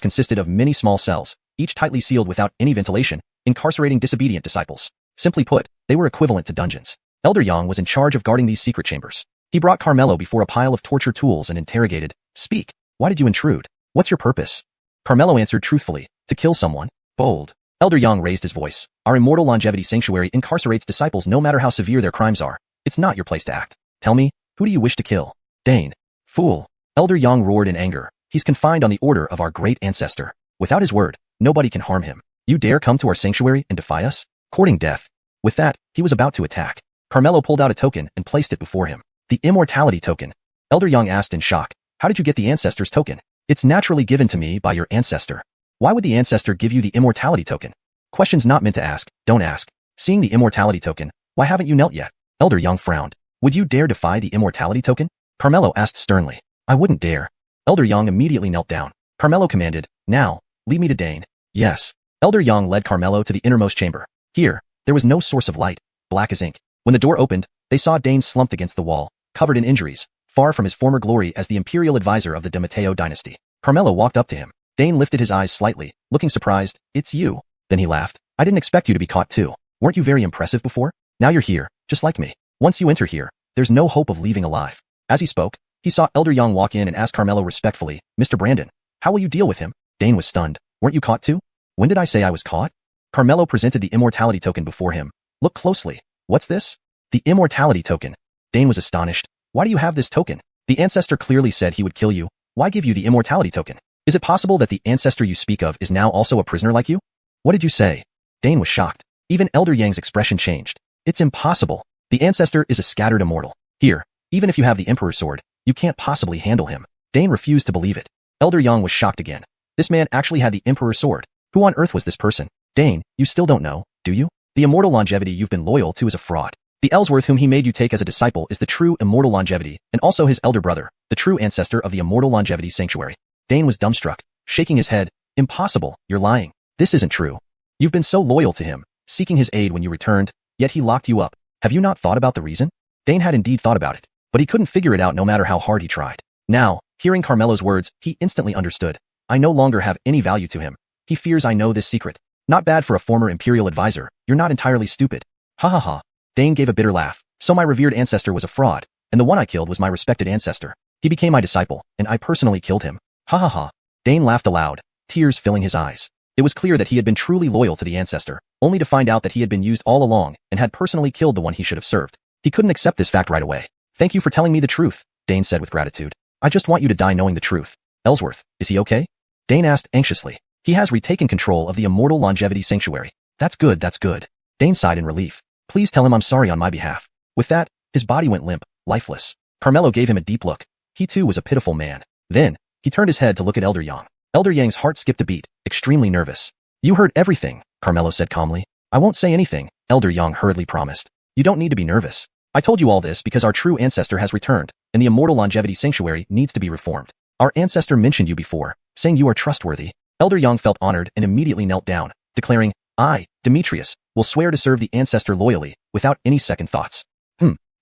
consisted of many small cells, each tightly sealed without any ventilation, incarcerating disobedient disciples. Simply put, they were equivalent to dungeons. Elder Yang was in charge of guarding these secret chambers. He brought Carmelo before a pile of torture tools and interrogated, "Speak. Why did you intrude? What's your purpose?" Carmelo answered truthfully, "To kill someone." Bold. Elder Yang raised his voice. "Our immortal longevity sanctuary incarcerates disciples no matter how severe their crimes are. It's not your place to act. Tell me, who do you wish to kill?" "Dane." "Fool." Elder Yang roared in anger. "He's confined on the order of our great ancestor. Without his word, nobody can harm him. You dare come to our sanctuary and defy us? Courting death." With that, he was about to attack. Carmelo pulled out a token and placed it before him. "The immortality token." Elder Yang asked in shock, "How did you get the ancestor's token?" "It's naturally given to me by your ancestor." "Why would the ancestor give you the immortality token?" "Questions not meant to ask, don't ask." "Seeing the immortality token, why haven't you knelt yet?" Elder Yang frowned. "Would you dare defy the immortality token?" Carmelo asked sternly. "I wouldn't dare." Elder Yang immediately knelt down. Carmelo commanded, "Now, lead me to Dane." "Yes." Elder Yang led Carmelo to the innermost chamber. Here, there was no source of light, black as ink. When the door opened, they saw Dane slumped against the wall, covered in injuries, far from his former glory as the imperial advisor of the de Mateo dynasty. Carmelo walked up to him. Dane lifted his eyes slightly, looking surprised. "It's you." Then he laughed. "I didn't expect you to be caught too. Weren't you very impressive before? Now you're here, just like me. Once you enter here, there's no hope of leaving alive." As he spoke, he saw Elder Yang walk in and ask Carmelo respectfully, "Mr. Brandon, how will you deal with him?" Dane was stunned. "Weren't you caught too?" "When did I say I was caught?" Carmelo presented the immortality token before him. Look closely. What's this? The immortality token. Dane was astonished. Why do you have this token? The ancestor clearly said he would kill you. Why give you the immortality token? Is it possible that the ancestor you speak of is now also a prisoner like you? What did you say? Dane was shocked. Even Elder Yang's expression changed. It's impossible. The ancestor is a scattered immortal. Here, even if you have the Emperor's sword, you can't possibly handle him. Dane refused to believe it. Elder Yang was shocked again. This man actually had the Emperor's sword. Who on earth was this person? Dane, you still don't know, do you? The immortal longevity you've been loyal to is a fraud. The Ellsworth whom he made you take as a disciple is the true immortal longevity, and also his elder brother, the true ancestor of the immortal longevity sanctuary. Dane was dumbstruck, shaking his head. Impossible, you're lying. This isn't true. You've been so loyal to him, seeking his aid when you returned, yet he locked you up. Have you not thought about the reason? Dane had indeed thought about it, but he couldn't figure it out no matter how hard he tried. Now, hearing Carmelo's words, he instantly understood. I no longer have any value to him. He fears I know this secret. Not bad for a former imperial advisor. You're not entirely stupid. Ha ha ha. Dane gave a bitter laugh. So my revered ancestor was a fraud, and the one I killed was my respected ancestor. He became my disciple, and I personally killed him. Ha ha ha. Dane laughed aloud, tears filling his eyes. It was clear that he had been truly loyal to the ancestor, only to find out that he had been used all along and had personally killed the one he should have served. He couldn't accept this fact right away. Thank you for telling me the truth, Dane said with gratitude. I just want you to die knowing the truth. Ellsworth, is he okay? Dane asked anxiously. He has retaken control of the immortal longevity sanctuary. That's good, that's good. Dane sighed in relief. Please tell him I'm sorry on my behalf. With that, his body went limp, lifeless. Carmelo gave him a deep look. He too was a pitiful man. Then, he turned his head to look at Elder Yang. Elder Yang's heart skipped a beat, extremely nervous. You heard everything, Carmelo said calmly. I won't say anything, Elder Yang hurriedly promised. You don't need to be nervous. I told you all this because our true ancestor has returned, and the immortal longevity sanctuary needs to be reformed. Our ancestor mentioned you before, saying you are trustworthy. Elder Yang felt honored and immediately knelt down, declaring, I, Demetrius, will swear to serve the ancestor loyally, without any second thoughts.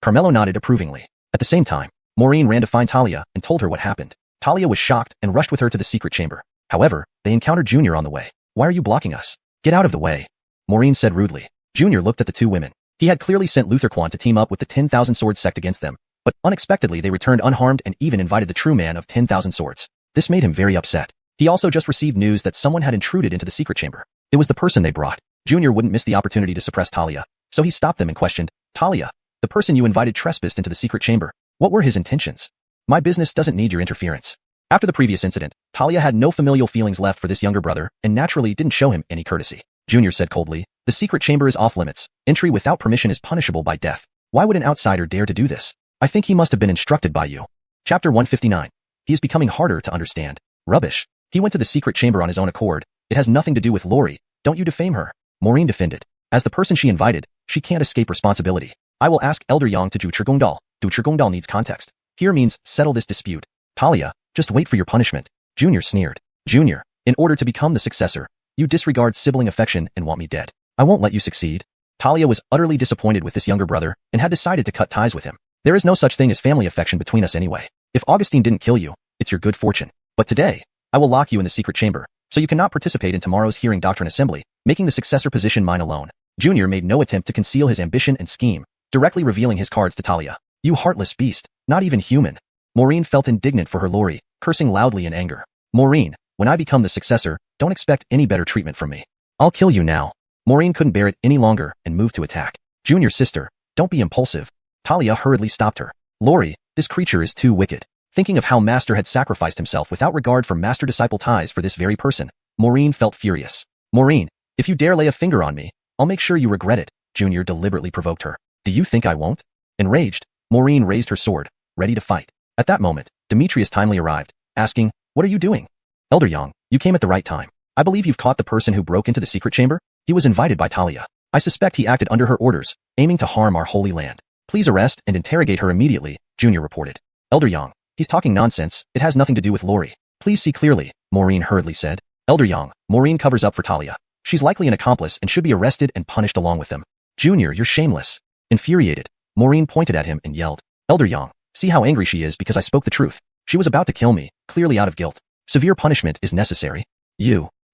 Carmelo nodded approvingly. At the same time, Maureen ran to find Talia and told her what happened. Talia was shocked and rushed with her to the secret chamber. However, they encountered Junior on the way. Why are you blocking us? Get out of the way, Maureen said rudely. Junior looked at the two women. He had clearly sent Luther Quan to team up with the 10,000 Swords sect against them, but unexpectedly they returned unharmed and even invited the true man of 10,000 Swords. This made him very upset. He also just received news that someone had intruded into the secret chamber. It was the person they brought. Junior wouldn't miss the opportunity to suppress Talia, so he stopped them and questioned, Talia, the person you invited trespassed into the secret chamber. What were his intentions? My business doesn't need your interference. After the previous incident, Talia had no familial feelings left for this younger brother and naturally didn't show him any courtesy. Junior said coldly, the secret chamber is off limits. Entry without permission is punishable by death. Why would an outsider dare to do this? I think he must have been instructed by you. Chapter 159. He is becoming harder to understand. Rubbish. He went to the secret chamber on his own accord. It has nothing to do with Lori. Don't you defame her. Maureen defended. As the person she invited, she can't escape responsibility. I will ask Elder Yang to Duchirgongdal. Duchirgongdal needs context. Here means settle this dispute. Talia, just wait for your punishment. Junior sneered. Junior, in order to become the successor, you disregard sibling affection and want me dead. I won't let you succeed. Talia was utterly disappointed with this younger brother and had decided to cut ties with him. There is no such thing as family affection between us anyway. If Augustine didn't kill you, it's your good fortune. But today, I will lock you in the secret chamber, so you cannot participate in tomorrow's hearing doctrine assembly, making the successor position mine alone. Junior made no attempt to conceal his ambition and scheme, directly revealing his cards to Talia. You heartless beast, not even human. Maureen felt indignant for her Lori, cursing loudly in anger. Maureen, when I become the successor, don't expect any better treatment from me. I'll kill you now. Maureen couldn't bear it any longer and moved to attack. Junior's sister, don't be impulsive. Talia hurriedly stopped her. Lori, this creature is too wicked. Thinking of how Master had sacrificed himself without regard for master-disciple ties for this very person, Maureen felt furious. Maureen, if you dare lay a finger on me, I'll make sure you regret it. Junior deliberately provoked her. Do you think I won't? Enraged, Maureen raised her sword, ready to fight. At that moment, Demetrius timely arrived, asking, what are you doing? Elder Yang, you came at the right time. I believe you've caught the person who broke into the secret chamber? He was invited by Talia. I suspect he acted under her orders, aiming to harm our holy land. Please arrest and interrogate her immediately, Junior reported. Elder Yang, he's talking nonsense. It has nothing to do with Lori. Please see clearly, Maureen hurriedly said. Elder Yang, Maureen covers up for Talia. She's likely an accomplice and should be arrested and punished along with them. Junior, you're shameless. Infuriated, Maureen pointed at him and yelled. Elder Yang, see how angry she is because I spoke the truth. She was about to kill me, clearly out of guilt. Severe punishment is necessary.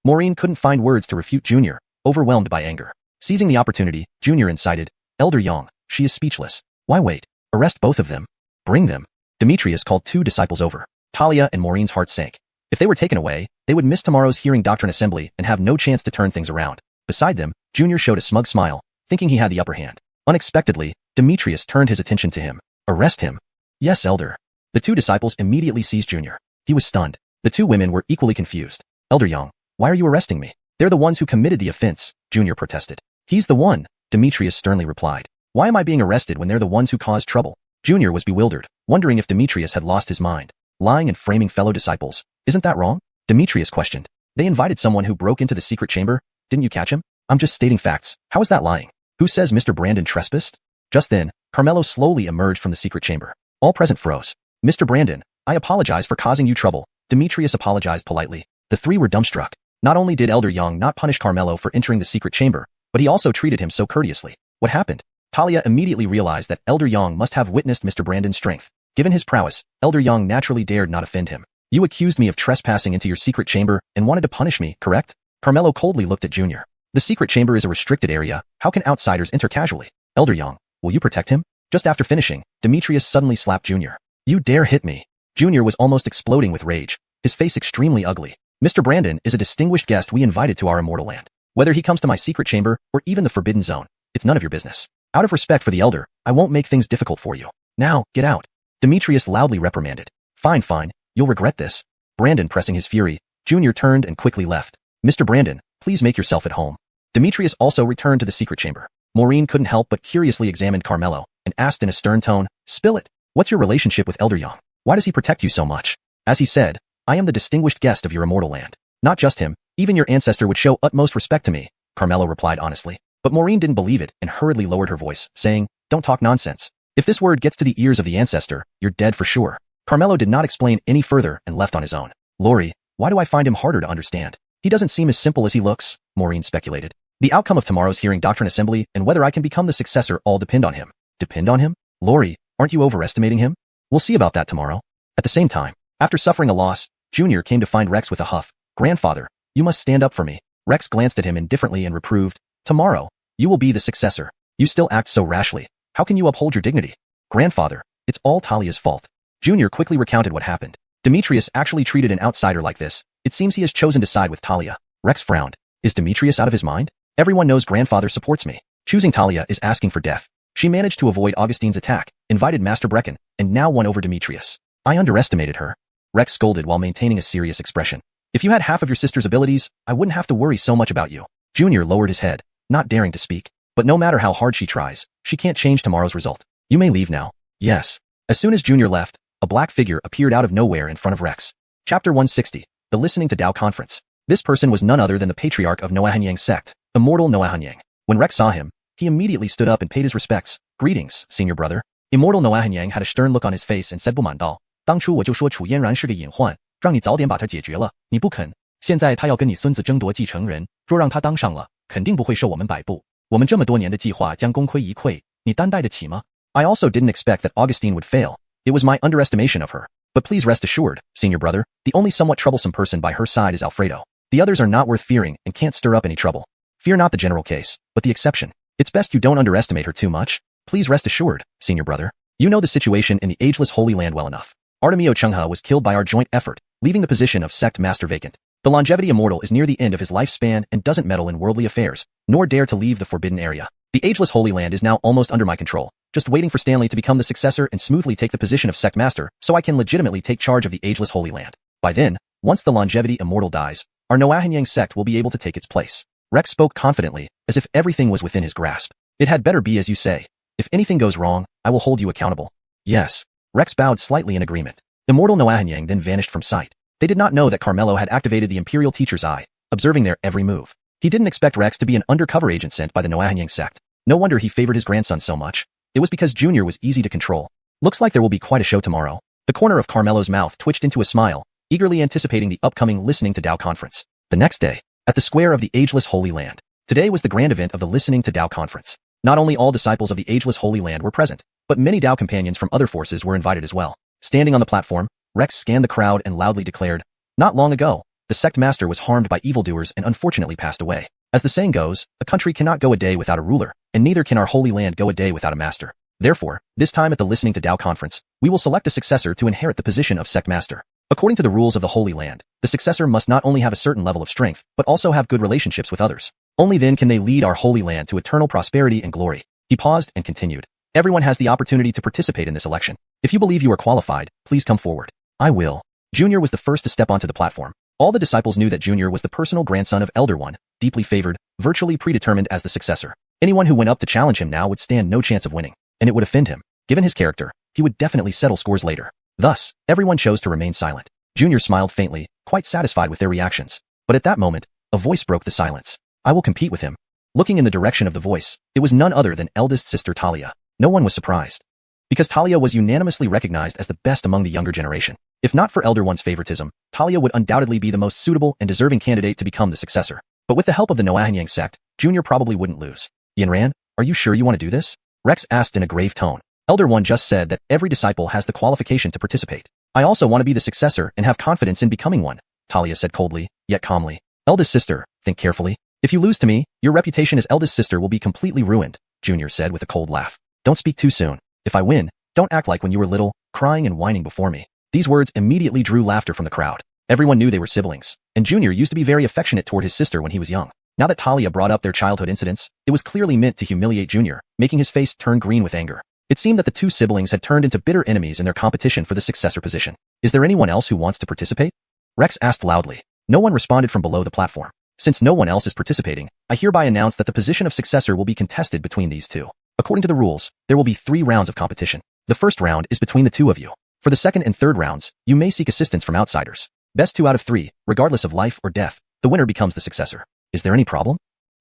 Maureen couldn't find words to refute Junior, overwhelmed by anger. Seizing the opportunity, Junior incited, Elder Yang, she is speechless. Why wait? Arrest both of them. Bring them. Demetrius called two disciples over. Talia and Maureen's heart sank. If they were taken away, they would miss tomorrow's hearing doctrine assembly and have no chance to turn things around. Beside them, Junior showed a smug smile, thinking he had the upper hand. Unexpectedly, Demetrius turned his attention to him. Arrest him? Yes, Elder. The two disciples immediately seized Junior. He was stunned. The two women were equally confused. Elder Yang, why are you arresting me? They're the ones who committed the offense, Junior protested. He's the one, Demetrius sternly replied. Why am I being arrested when they're the ones who caused trouble? Junior was bewildered, wondering if Demetrius had lost his mind. Lying and framing fellow disciples, isn't that wrong? Demetrius questioned. They invited someone who broke into the secret chamber. Didn't you catch him? I'm just stating facts. How is that lying? Who says Mr. Brandon trespassed? Just then, Carmelo slowly emerged from the secret chamber. All present froze. Mr. Brandon, I apologize for causing you trouble. Demetrius apologized politely. The three were dumbstruck. Not only did Elder Yang not punish Carmelo for entering the secret chamber, but he also treated him so courteously. What happened? Talia immediately realized that Elder Yang must have witnessed Mr. Brandon's strength. Given his prowess, Elder Yang naturally dared not offend him. You accused me of trespassing into your secret chamber and wanted to punish me, correct? Carmelo coldly looked at Junior. The secret chamber is a restricted area. How can outsiders enter casually? Elder Yang, will you protect him? Just after finishing, Demetrius suddenly slapped Junior. You dare hit me? Junior was almost exploding with rage, his face extremely ugly. Mr. Brandon is a distinguished guest we invited to our immortal land. Whether he comes to my secret chamber or even the forbidden zone, it's none of your business. Out of respect for the elder, I won't make things difficult for you. Now, get out. Demetrius loudly reprimanded. Fine, you'll regret this. Brandon pressing his fury, Junior turned and quickly left. Mr. Brandon, please make yourself at home. Demetrius also returned to the secret chamber. Maureen couldn't help but curiously examined Carmelo and asked in a stern tone, spill it. What's your relationship with Elder Yang? Why does he protect you so much? As he said, I am the distinguished guest of your immortal land. Not just him, even your ancestor would show utmost respect to me, Carmelo replied honestly. But Maureen didn't believe it and hurriedly lowered her voice, saying, don't talk nonsense. If this word gets to the ears of the ancestor, you're dead for sure. Carmelo did not explain any further and left on his own. Lori, why do I find him harder to understand? He doesn't seem as simple as he looks, Maureen speculated. The outcome of tomorrow's hearing doctrine assembly and whether I can become the successor all depend on him. Depend on him? Lori, aren't you overestimating him? We'll see about that tomorrow. At the same time, after suffering a loss, Junior came to find Rex with a huff. Grandfather, you must stand up for me. Rex glanced at him indifferently and reproved, tomorrow, you will be the successor. You still act so rashly. How can you uphold your dignity? Grandfather, it's all Talia's fault. Junior quickly recounted what happened. Demetrius actually treated an outsider like this. It seems he has chosen to side with Talia. Rex frowned. Is Demetrius out of his mind? Everyone knows grandfather supports me. Choosing Talia is asking for death. She managed to avoid Augustine's attack, invited Master Brecken, and now won over Demetrius. I underestimated her. Rex scolded while maintaining a serious expression. If you had half of your sister's abilities, I wouldn't have to worry so much about you. Junior lowered his head, not daring to speak. But no matter how hard she tries, she can't change tomorrow's result. You may leave now. Yes. As soon as Junior left, a black figure appeared out of nowhere in front of Rex. Chapter 160, The Listening to Tao Conference. This person was none other than the patriarch of Noahanyang sect, Immortal Noahanyang. When Rex saw him, he immediately stood up and paid his respects. Greetings, senior brother. Immortal Noahanyang had a stern look on his face and said, 不满道，当初我就说楚嫣然是个隐患，让你早点把她解决了，你不肯。现在他要跟你孙子争夺继承人，若让他当上了，肯定不会受我们摆布。我们这么多年的计划将功亏一篑，你担待得起吗？ I also didn't expect that Augustine would fail. It was my underestimation of her. But please rest assured, senior brother, the only somewhat troublesome person by her side is Alfredo. The others are not worth fearing and can't stir up any trouble. Fear not the general case, but the exception. It's best you don't underestimate her too much. Please rest assured, senior brother. You know the situation in the ageless Holy Land well enough. Artemio Chungha was killed by our joint effort, leaving the position of sect master vacant. The longevity immortal is near the end of his lifespan and doesn't meddle in worldly affairs, nor dare to leave the forbidden area. The ageless Holy Land is now almost under my control, just waiting for Stanley to become the successor and smoothly take the position of sect master so I can legitimately take charge of the ageless Holy Land. By then, once the longevity immortal dies, our Noahanyang sect will be able to take its place. Rex spoke confidently, as if everything was within his grasp. It had better be as you say. If anything goes wrong, I will hold you accountable. Yes. Rex bowed slightly in agreement. Immortal Noahanyang then vanished from sight. They did not know that Carmelo had activated the Imperial Teacher's Eye, observing their every move. He didn't expect Rex to be an undercover agent sent by the Noahanyang sect. No wonder he favored his grandson so much. It was because Junior was easy to control. Looks like there will be quite a show tomorrow. The corner of Carmelo's mouth twitched into a smile, eagerly anticipating the upcoming Listening to Tao conference. The next day, at the square of the ageless Holy Land. Today was the grand event of the Listening to Tao conference. Not only all disciples of the ageless Holy Land were present, but many Tao companions from other forces were invited as well. Standing on the platform, Rex scanned the crowd and loudly declared, not long ago, the sect master was harmed by evildoers and unfortunately passed away. As the saying goes, a country cannot go a day without a ruler, and neither can our Holy Land go a day without a master. Therefore, this time at the Listening to Tao conference, we will select a successor to inherit the position of sect master. According to the rules of the Holy Land, the successor must not only have a certain level of strength, but also have good relationships with others. Only then can they lead our Holy Land to eternal prosperity and glory. He paused and continued. Everyone has the opportunity to participate in this election. If you believe you are qualified, please come forward. I will. Junior was the first to step onto the platform. All the disciples knew that Junior was the personal grandson of Elder One, deeply favored, virtually predetermined as the successor. Anyone who went up to challenge him now would stand no chance of winning, and it would offend him. Given his character, he would definitely settle scores later. Thus, everyone chose to remain silent. Junior smiled faintly, quite satisfied with their reactions. But at that moment, a voice broke the silence. I will compete with him. Looking in the direction of the voice, it was none other than eldest sister Talia. No one was surprised, because Talia was unanimously recognized as the best among the younger generation. If not for Elder One's favoritism, Talia would undoubtedly be the most suitable and deserving candidate to become the successor. But with the help of the Noahanyang sect, Junior probably wouldn't lose. Yanran, are you sure you want to do this? Rex asked in a grave tone. Elder One just said that every disciple has the qualification to participate. I also want to be the successor and have confidence in becoming one, Talia said coldly, yet calmly. Eldest sister, think carefully. If you lose to me, your reputation as eldest sister will be completely ruined, Junior said with a cold laugh. Don't speak too soon. If I win, don't act like when you were little, crying and whining before me. These words immediately drew laughter from the crowd. Everyone knew they were siblings, and Junior used to be very affectionate toward his sister when he was young. Now that Talia brought up their childhood incidents, it was clearly meant to humiliate Junior, making his face turn green with anger. It seemed that the two siblings had turned into bitter enemies in their competition for the successor position. Is there anyone else who wants to participate? Rex asked loudly. No one responded from below the platform. Since no one else is participating, I hereby announce that the position of successor will be contested between these two. According to the rules, there will be 3 rounds of competition. The first round is between the two of you. For the second and third rounds, you may seek assistance from outsiders. Best 2 out of 3, regardless of life or death, the winner becomes the successor. Is there any problem?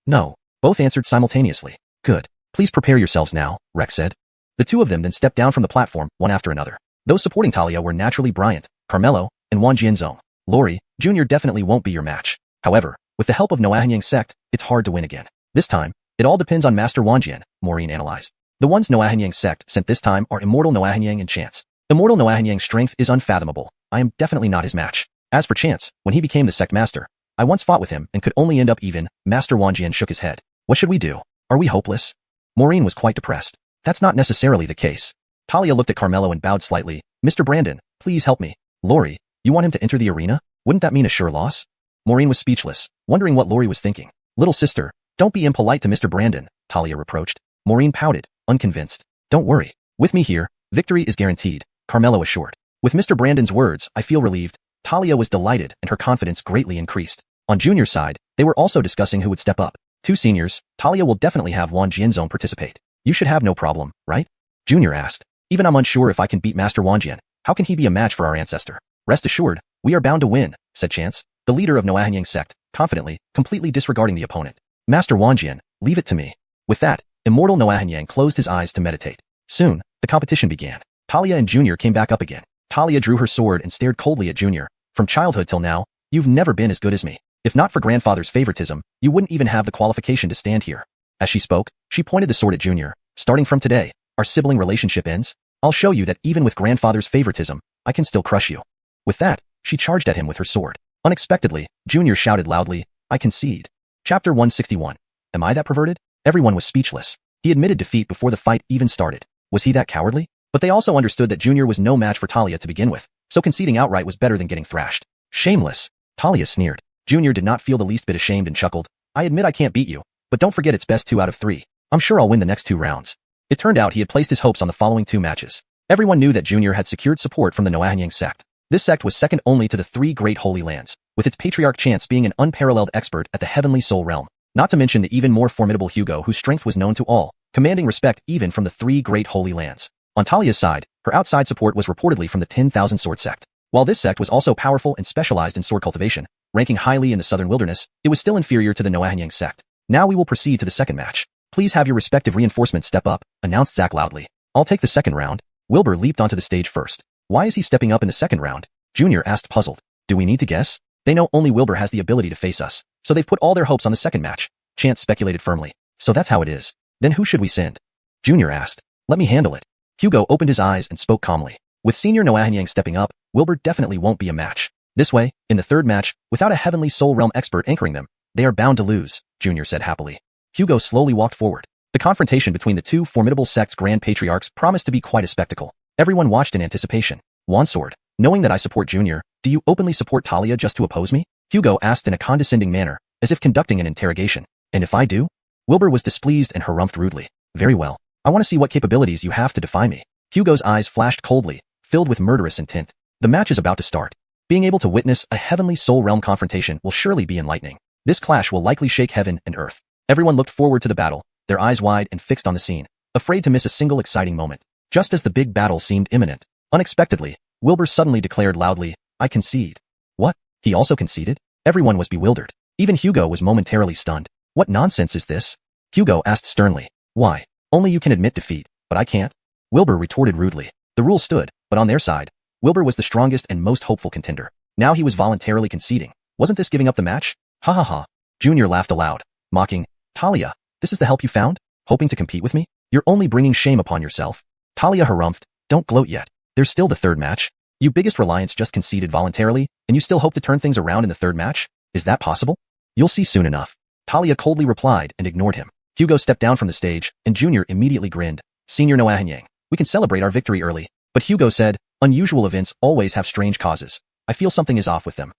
No. Both answered simultaneously. Good. Please prepare yourselves now, Rex said. The two of them then stepped down from the platform, one after another. Those supporting Talia were naturally Bryant, Carmelo, and Wang Jianzong. Lori, Jr. definitely won't be your match. However, with the help of Noahanyang sect, it's hard to win again. This time, it all depends on Master Wanjian, Maureen analyzed. The ones Noahanyang sect sent this time are Immortal Noahanyang and Chance. Immortal Noahanyang's strength is unfathomable. I am definitely not his match. As for Chance, when he became the sect master, I once fought with him and could only end up even. Master Wanjian shook his head. What should we do? Are we hopeless? Maureen was quite depressed. That's not necessarily the case. Talia looked at Carmelo and bowed slightly. Mr. Brandon, please help me. Lori, you want him to enter the arena? Wouldn't that mean a sure loss? Maureen was speechless, wondering what Lori was thinking. Little sister, don't be impolite to Mr. Brandon, Talia reproached. Maureen pouted, unconvinced. Don't worry. With me here, victory is guaranteed, Carmelo assured. With Mr. Brandon's words, I feel relieved. Talia was delighted and her confidence greatly increased. On Junior's side, they were also discussing who would step up. 2 seniors, Talia will definitely have Wang Jianzong participate. You should have no problem, right? Junior asked. Even I'm unsure if I can beat Master Wanjian. How can he be a match for our ancestor? Rest assured, we are bound to win, said Chance, the leader of Noahanyang sect, confidently, completely disregarding the opponent. Master Wanjian, leave it to me. With that, Immortal Noahanyang closed his eyes to meditate. Soon, the competition began. Talia and Junior came back up again. Talia drew her sword and stared coldly at Junior. From childhood till now, you've never been as good as me. If not for grandfather's favoritism, you wouldn't even have the qualification to stand here. As she spoke, she pointed the sword at Junior. Starting from today, our sibling relationship ends. I'll show you that even with grandfather's favoritism, I can still crush you. With that, she charged at him with her sword. Unexpectedly, Junior shouted loudly, I concede. Chapter 161. Am I that perverted? Everyone was speechless. He admitted defeat before the fight even started. Was he that cowardly? But they also understood that Junior was no match for Talia to begin with, so conceding outright was better than getting thrashed. Shameless. Talia sneered. Junior did not feel the least bit ashamed and chuckled. I admit I can't beat you, but don't forget it's best 2 out of 3. I'm sure I'll win the next 2 rounds. It turned out he had placed his hopes on the following 2 matches. Everyone knew that Junior had secured support from the Noahanyang sect. This sect was second only to the 3 great holy lands, with its patriarch Chance being an unparalleled expert at the heavenly soul realm. Not to mention the even more formidable Hugo, whose strength was known to all, commanding respect even from the 3 great holy lands. On Talia's side, her outside support was reportedly from the 10,000 Sword sect. While this sect was also powerful and specialized in sword cultivation, ranking highly in the southern wilderness, it was still inferior to the Noahanyang sect. Now we will proceed to the second match. Please have your respective reinforcements step up, announced Zack loudly. I'll take the second round. Wilbur leaped onto the stage first. Why is he stepping up in the second round? Junior asked puzzled. Do we need to guess? They know only Wilbur has the ability to face us, so they've put all their hopes on the second match. Chance speculated firmly. So that's how it is. Then who should we send? Junior asked. Let me handle it. Hugo opened his eyes and spoke calmly. With Senior Noahanyang stepping up, Wilbur definitely won't be a match. This way, in the third match, without a heavenly soul realm expert anchoring them, they are bound to lose, Junior said happily. Hugo slowly walked forward. The confrontation between the 2 formidable sect's grand patriarchs promised to be quite a spectacle. Everyone watched in anticipation. Wansword, knowing that I support Junior, Do you openly support Talia just to oppose me? Hugo asked in a condescending manner, as if conducting an interrogation. And if I do? Wilbur was displeased and harumphed rudely. Very well. I want to see what capabilities you have to defy me. Hugo's eyes flashed coldly, filled with murderous intent. The match is about to start. Being able to witness a heavenly soul realm confrontation will surely be enlightening. This clash will likely shake heaven and earth. Everyone looked forward to the battle, their eyes wide and fixed on the scene, afraid to miss a single exciting moment. Just as the big battle seemed imminent, unexpectedly, Wilbur suddenly declared loudly, I concede. What? He also conceded? Everyone was bewildered. Even Hugo was momentarily stunned. What nonsense is this? Hugo asked sternly. Why? Only you can admit defeat, but I can't. Wilbur retorted rudely. The rule stood, but on their side, Wilbur was the strongest and most hopeful contender. Now he was voluntarily conceding. Wasn't this giving up the match? Ha ha ha. Junior laughed aloud, mocking, Talia, this is the help you found? Hoping to compete with me? You're only bringing shame upon yourself. Talia harumphed, don't gloat yet. There's still the third match. You biggest reliance just conceded voluntarily, and you still hope to turn things around in the third match? Is that possible? You'll see soon enough. Talia coldly replied and ignored him. Hugo stepped down from the stage, and Junior immediately grinned. Senior Noahanyang, we can celebrate our victory early. But Hugo said, unusual events always have strange causes. I feel something is off with them.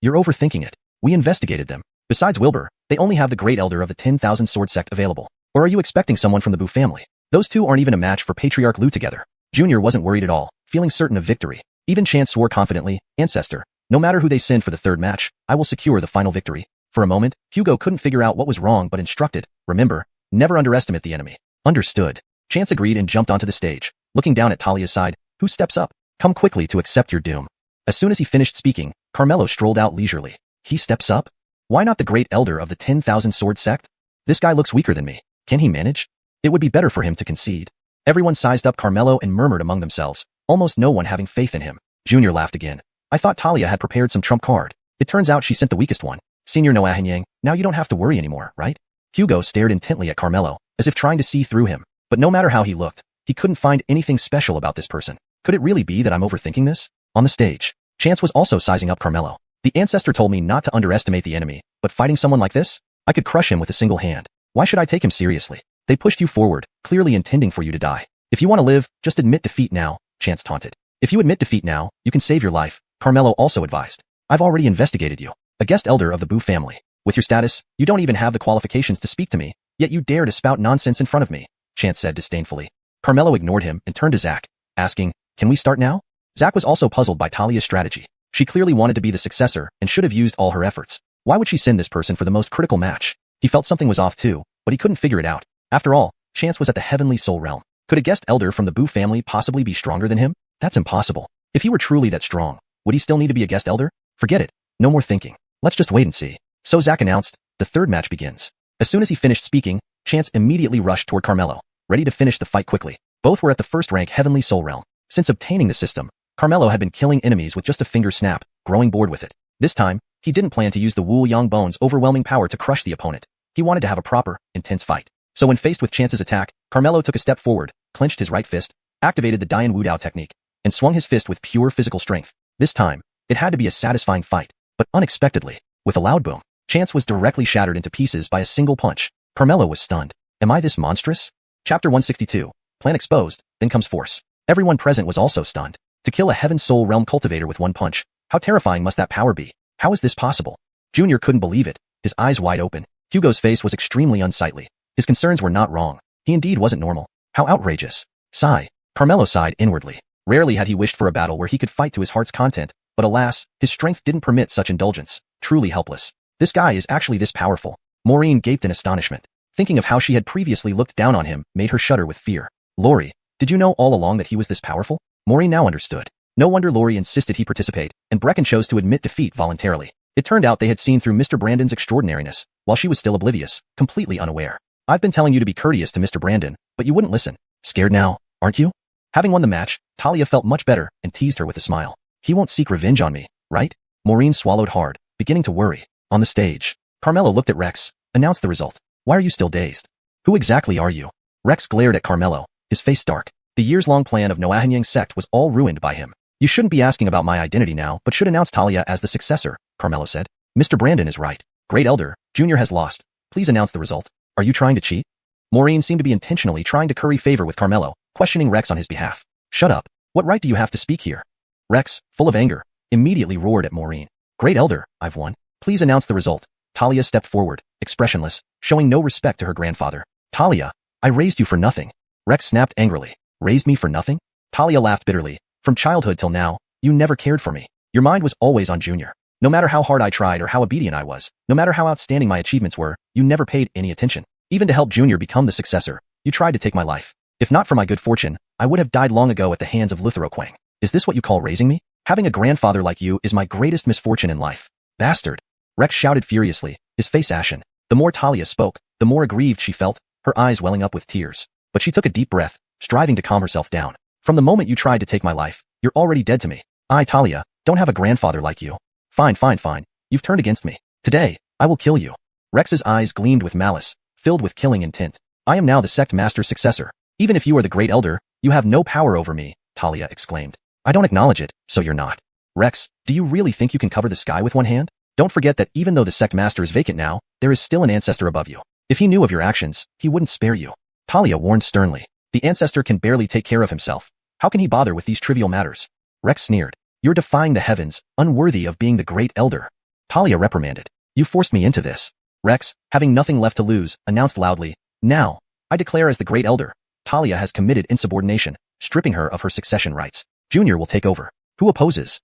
You're overthinking it. We investigated them. Besides Wilbur, they only have the Great Elder of the 10,000 Sword Sect available. Or are you expecting someone from the Bu family? Those two aren't even a match for Patriarch Lu together. Junior wasn't worried at all, feeling certain of victory. Even Chance swore confidently, Ancestor, no matter who they send for the third match, I will secure the final victory. For a moment, Hugo couldn't figure out what was wrong but instructed, remember, never underestimate the enemy. Understood. Chance agreed and jumped onto the stage, looking down at Talia's side. Who steps up? Come quickly to accept your doom. As soon as he finished speaking, Carmelo strolled out leisurely. He steps up? Why not the Great Elder of the 10,000 Sword Sect? This guy looks weaker than me. Can he manage? It would be better for him to concede. Everyone sized up Carmelo and murmured among themselves, almost no one having faith in him. Junior laughed again. I thought Talia had prepared some trump card. It turns out she sent the weakest one. Senior Noahanyang, now you don't have to worry anymore, right? Hugo stared intently at Carmelo, as if trying to see through him. But no matter how he looked, he couldn't find anything special about this person. Could it really be that I'm overthinking this? On the stage, Chance was also sizing up Carmelo. The Ancestor told me not to underestimate the enemy, but fighting someone like this? I could crush him with a single hand. Why should I take him seriously? They pushed you forward, clearly intending for you to die. If you want to live, just admit defeat now, Chance taunted. If you admit defeat now, you can save your life, Carmelo also advised. I've already investigated you. A guest elder of the Bu family. With your status, you don't even have the qualifications to speak to me, yet you dare to spout nonsense in front of me, Chance said disdainfully. Carmelo ignored him and turned to Zack, asking, can we start now? Zack was also puzzled by Talia's strategy. She clearly wanted to be the successor and should have used all her efforts. Why would she send this person for the most critical match? He felt something was off too, but he couldn't figure it out. After all, Chance was at the heavenly soul realm. Could a guest elder from the Bu family possibly be stronger than him? That's impossible. If he were truly that strong, would he still need to be a guest elder? Forget it. No more thinking. Let's just wait and see. So Zack announced, the third match begins. As soon as he finished speaking, Chance immediately rushed toward Carmelo, ready to finish the fight quickly. Both were at the first rank heavenly soul realm. Since obtaining the system, Carmelo had been killing enemies with just a finger snap, growing bored with it. This time, he didn't plan to use the Wu Yang Bone's overwhelming power to crush the opponent. He wanted to have a proper, intense fight. So when faced with Chance's attack, Carmelo took a step forward, clenched his right fist, activated the Dian Wu Dao technique, and swung his fist with pure physical strength. This time, it had to be a satisfying fight, but unexpectedly, with a loud boom, Chance was directly shattered into pieces by a single punch. Carmelo was stunned. Am I this monstrous? Chapter 162. Plan exposed, then comes force. Everyone present was also stunned. To kill a heaven soul realm cultivator with one punch, how terrifying must that power be? How is this possible? Junior couldn't believe it, his eyes wide open. Hugo's face was extremely unsightly. His concerns were not wrong. He indeed wasn't normal. How outrageous. Sigh. Carmelo sighed inwardly. Rarely had he wished for a battle where he could fight to his heart's content, but alas, his strength didn't permit such indulgence. Truly helpless. This guy is actually this powerful. Maureen gaped in astonishment. Thinking of how she had previously looked down on him made her shudder with fear. Lori, did you know all along that he was this powerful? Maureen now understood. No wonder Lori insisted he participate, and Brecken chose to admit defeat voluntarily. It turned out they had seen through Mr. Brandon's extraordinariness, while she was still oblivious, completely unaware. I've been telling you to be courteous to Mr. Brandon, but you wouldn't listen. Scared now, aren't you? Having won the match, Talia felt much better and teased her with a smile. He won't seek revenge on me, right? Maureen swallowed hard, beginning to worry. On the stage, Carmelo looked at Rex, announced the result. Why are you still dazed? Who exactly are you? Rex glared at Carmelo, his face dark. The years-long plan of Noahanyang sect was all ruined by him. You shouldn't be asking about my identity now, but should announce Talia as the successor, Carmelo said. Mr. Brandon is right. Great Elder, Junior has lost. Please announce the result. Are you trying to cheat? Maureen seemed to be intentionally trying to curry favor with Carmelo, questioning Rex on his behalf. Shut up. What right do you have to speak here? Rex, full of anger, immediately roared at Maureen. Great Elder, I've won. Please announce the result. Talia stepped forward, expressionless, showing no respect to her grandfather. Talia, I raised you for nothing. Rex snapped angrily. Raised me for nothing? Talia laughed bitterly. From childhood till now, you never cared for me. Your mind was always on Junior. No matter how hard I tried or how obedient I was, no matter how outstanding my achievements were, you never paid any attention. Even to help Junior become the successor, you tried to take my life. If not for my good fortune, I would have died long ago at the hands of Luthero-Quang. Is this what you call raising me? Having a grandfather like you is my greatest misfortune in life. Bastard! Rex shouted furiously, his face ashen. The more Talia spoke, the more aggrieved she felt, her eyes welling up with tears. But she took a deep breath, striving to calm herself down. From the moment you tried to take my life, you're already dead to me. I, Talia, don't have a grandfather like you. Fine. You've turned against me. Today, I will kill you. Rex's eyes gleamed with malice, filled with killing intent. I am now the sect master's successor. Even if you are the great elder, you have no power over me, Talia exclaimed. I don't acknowledge it, so you're not. Rex, do you really think you can cover the sky with one hand? Don't forget that even though the sect master is vacant now, there is still an ancestor above you. If he knew of your actions, he wouldn't spare you. Talia warned sternly. The ancestor can barely take care of himself. How can he bother with these trivial matters? Rex sneered. You're defying the heavens, unworthy of being the great elder. Talia reprimanded. You forced me into this. Rex, having nothing left to lose, announced loudly, now, I declare as the great elder, Talia has committed insubordination, stripping her of her succession rights. Junior will take over. Who opposes?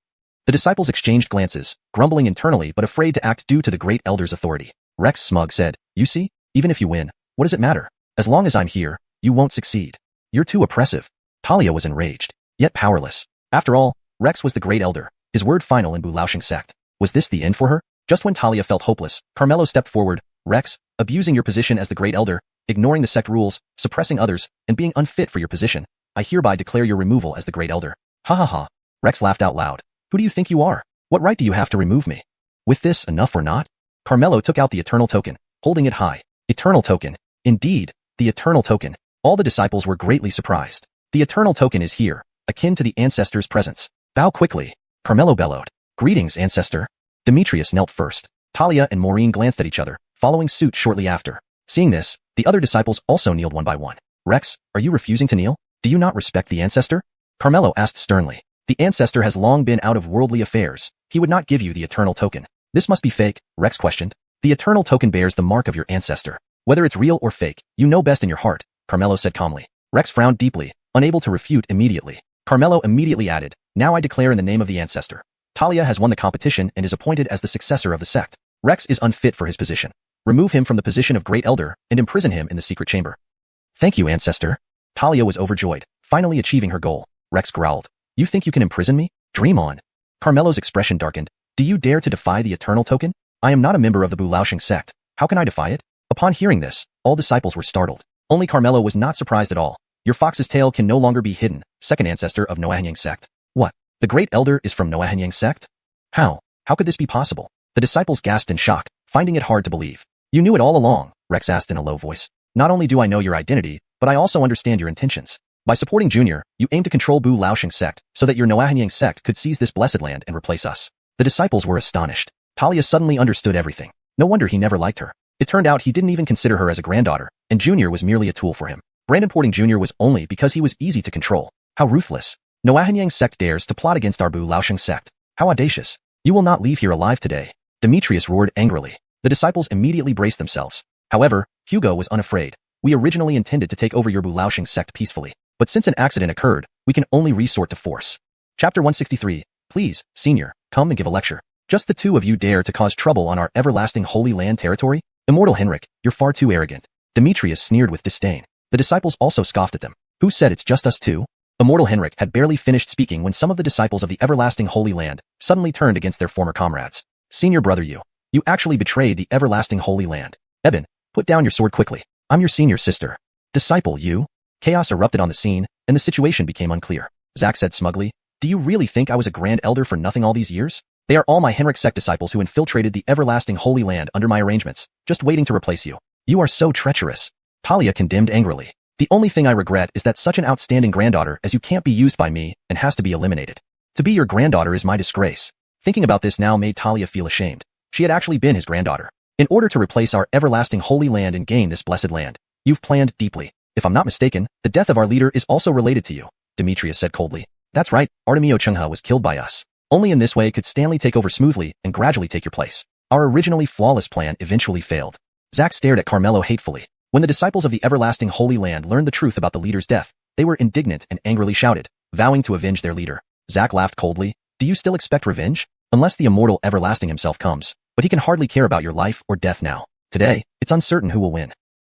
The disciples exchanged glances, grumbling internally but afraid to act due to the great elder's authority. Rex smug said, you see, even if you win, what does it matter? As long as I'm here, you won't succeed. You're too oppressive. Talia was enraged, yet powerless. After all, Rex was the great elder, his word final in Bulaosheng sect. Was this the end for her? Just when Talia felt hopeless, Carmelo stepped forward. Rex, abusing your position as the great elder, ignoring the sect rules, suppressing others, and being unfit for your position, I hereby declare your removal as the great elder. Ha ha ha. Rex laughed out loud. Who do you think you are? What right do you have to remove me? With this enough or not? Carmelo took out the eternal token, holding it high. Eternal token. Indeed, the eternal token. All the disciples were greatly surprised. The eternal token is here, akin to the ancestor's presence. Bow quickly. Carmelo bellowed. Greetings, ancestor. Demetrius knelt first. Talia and Maureen glanced at each other, following suit shortly after. Seeing this, the other disciples also kneeled one by one. Rex, are you refusing to kneel? Do you not respect the ancestor? Carmelo asked sternly. The ancestor has long been out of worldly affairs. He would not give you the eternal token. This must be fake, Rex questioned. The eternal token bears the mark of your ancestor. Whether it's real or fake, you know best in your heart, Carmelo said calmly. Rex frowned deeply, unable to refute immediately. Carmelo immediately added, now I declare in the name of the ancestor. Talia has won the competition and is appointed as the successor of the sect. Rex is unfit for his position. Remove him from the position of great elder and imprison him in the secret chamber. Thank you, ancestor. Talia was overjoyed, finally achieving her goal. Rex growled. You think you can imprison me? Dream on. Carmelo's expression darkened. Do you dare to defy the eternal token? I am not a member of the Bulaosheng sect. How can I defy it? Upon hearing this, all disciples were startled. Only Carmelo was not surprised at all. Your fox's tail can no longer be hidden, second ancestor of Noahanyang sect. What? The great elder is from Noahanyang sect? How? How could this be possible? The disciples gasped in shock, finding it hard to believe. You knew it all along, Rex asked in a low voice. Not only do I know your identity, but I also understand your intentions. By supporting Junior, you aim to control Bulaosheng sect so that your Noahanyang sect could seize this blessed land and replace us. The disciples were astonished. Talia suddenly understood everything. No wonder he never liked her. It turned out he didn't even consider her as a granddaughter, and Junior was merely a tool for him. Brandonporting Junior was only because he was easy to control. How ruthless. Noahanyang sect dares to plot against our Bulaosheng sect. How audacious. You will not leave here alive today. Demetrius roared angrily. The disciples immediately braced themselves. However, Hugo was unafraid. We originally intended to take over your Bulaosheng sect peacefully, but since an accident occurred, we can only resort to force. Chapter 163. Please, Senior, come and give a lecture. Just the two of you dare to cause trouble on our everlasting Holy Land territory? Immortal Henrik, you're far too arrogant. Demetrius sneered with disdain. The disciples also scoffed at them. Who said it's just us two? Immortal Henrik had barely finished speaking when some of the disciples of the everlasting Holy Land suddenly turned against their former comrades. Senior brother, you actually betrayed the everlasting Holy Land. Eben, put down your sword quickly. I'm your senior sister. Disciple, you? Chaos erupted on the scene, and the situation became unclear. Zack said smugly, do you really think I was a grand elder for nothing all these years? They are all my Henrik sect disciples who infiltrated the everlasting Holy Land under my arrangements, just waiting to replace you. You are so treacherous. Talia condemned angrily. The only thing I regret is that such an outstanding granddaughter as you can't be used by me and has to be eliminated. To be your granddaughter is my disgrace. Thinking about this now made Talia feel ashamed. She had actually been his granddaughter. In order to replace our everlasting Holy Land and gain this blessed land, you've planned deeply. If I'm not mistaken, the death of our leader is also related to you, Demetrius said coldly. That's right, Artemio Chungha was killed by us. Only in this way could Stanley take over smoothly and gradually take your place. Our originally flawless plan eventually failed. Zack stared at Carmelo hatefully. When the disciples of the everlasting Holy Land learned the truth about the leader's death, they were indignant and angrily shouted, vowing to avenge their leader. Zack laughed coldly. Do you still expect revenge? Unless the immortal everlasting himself comes. But he can hardly care about your life or death now. Today, it's uncertain who will win.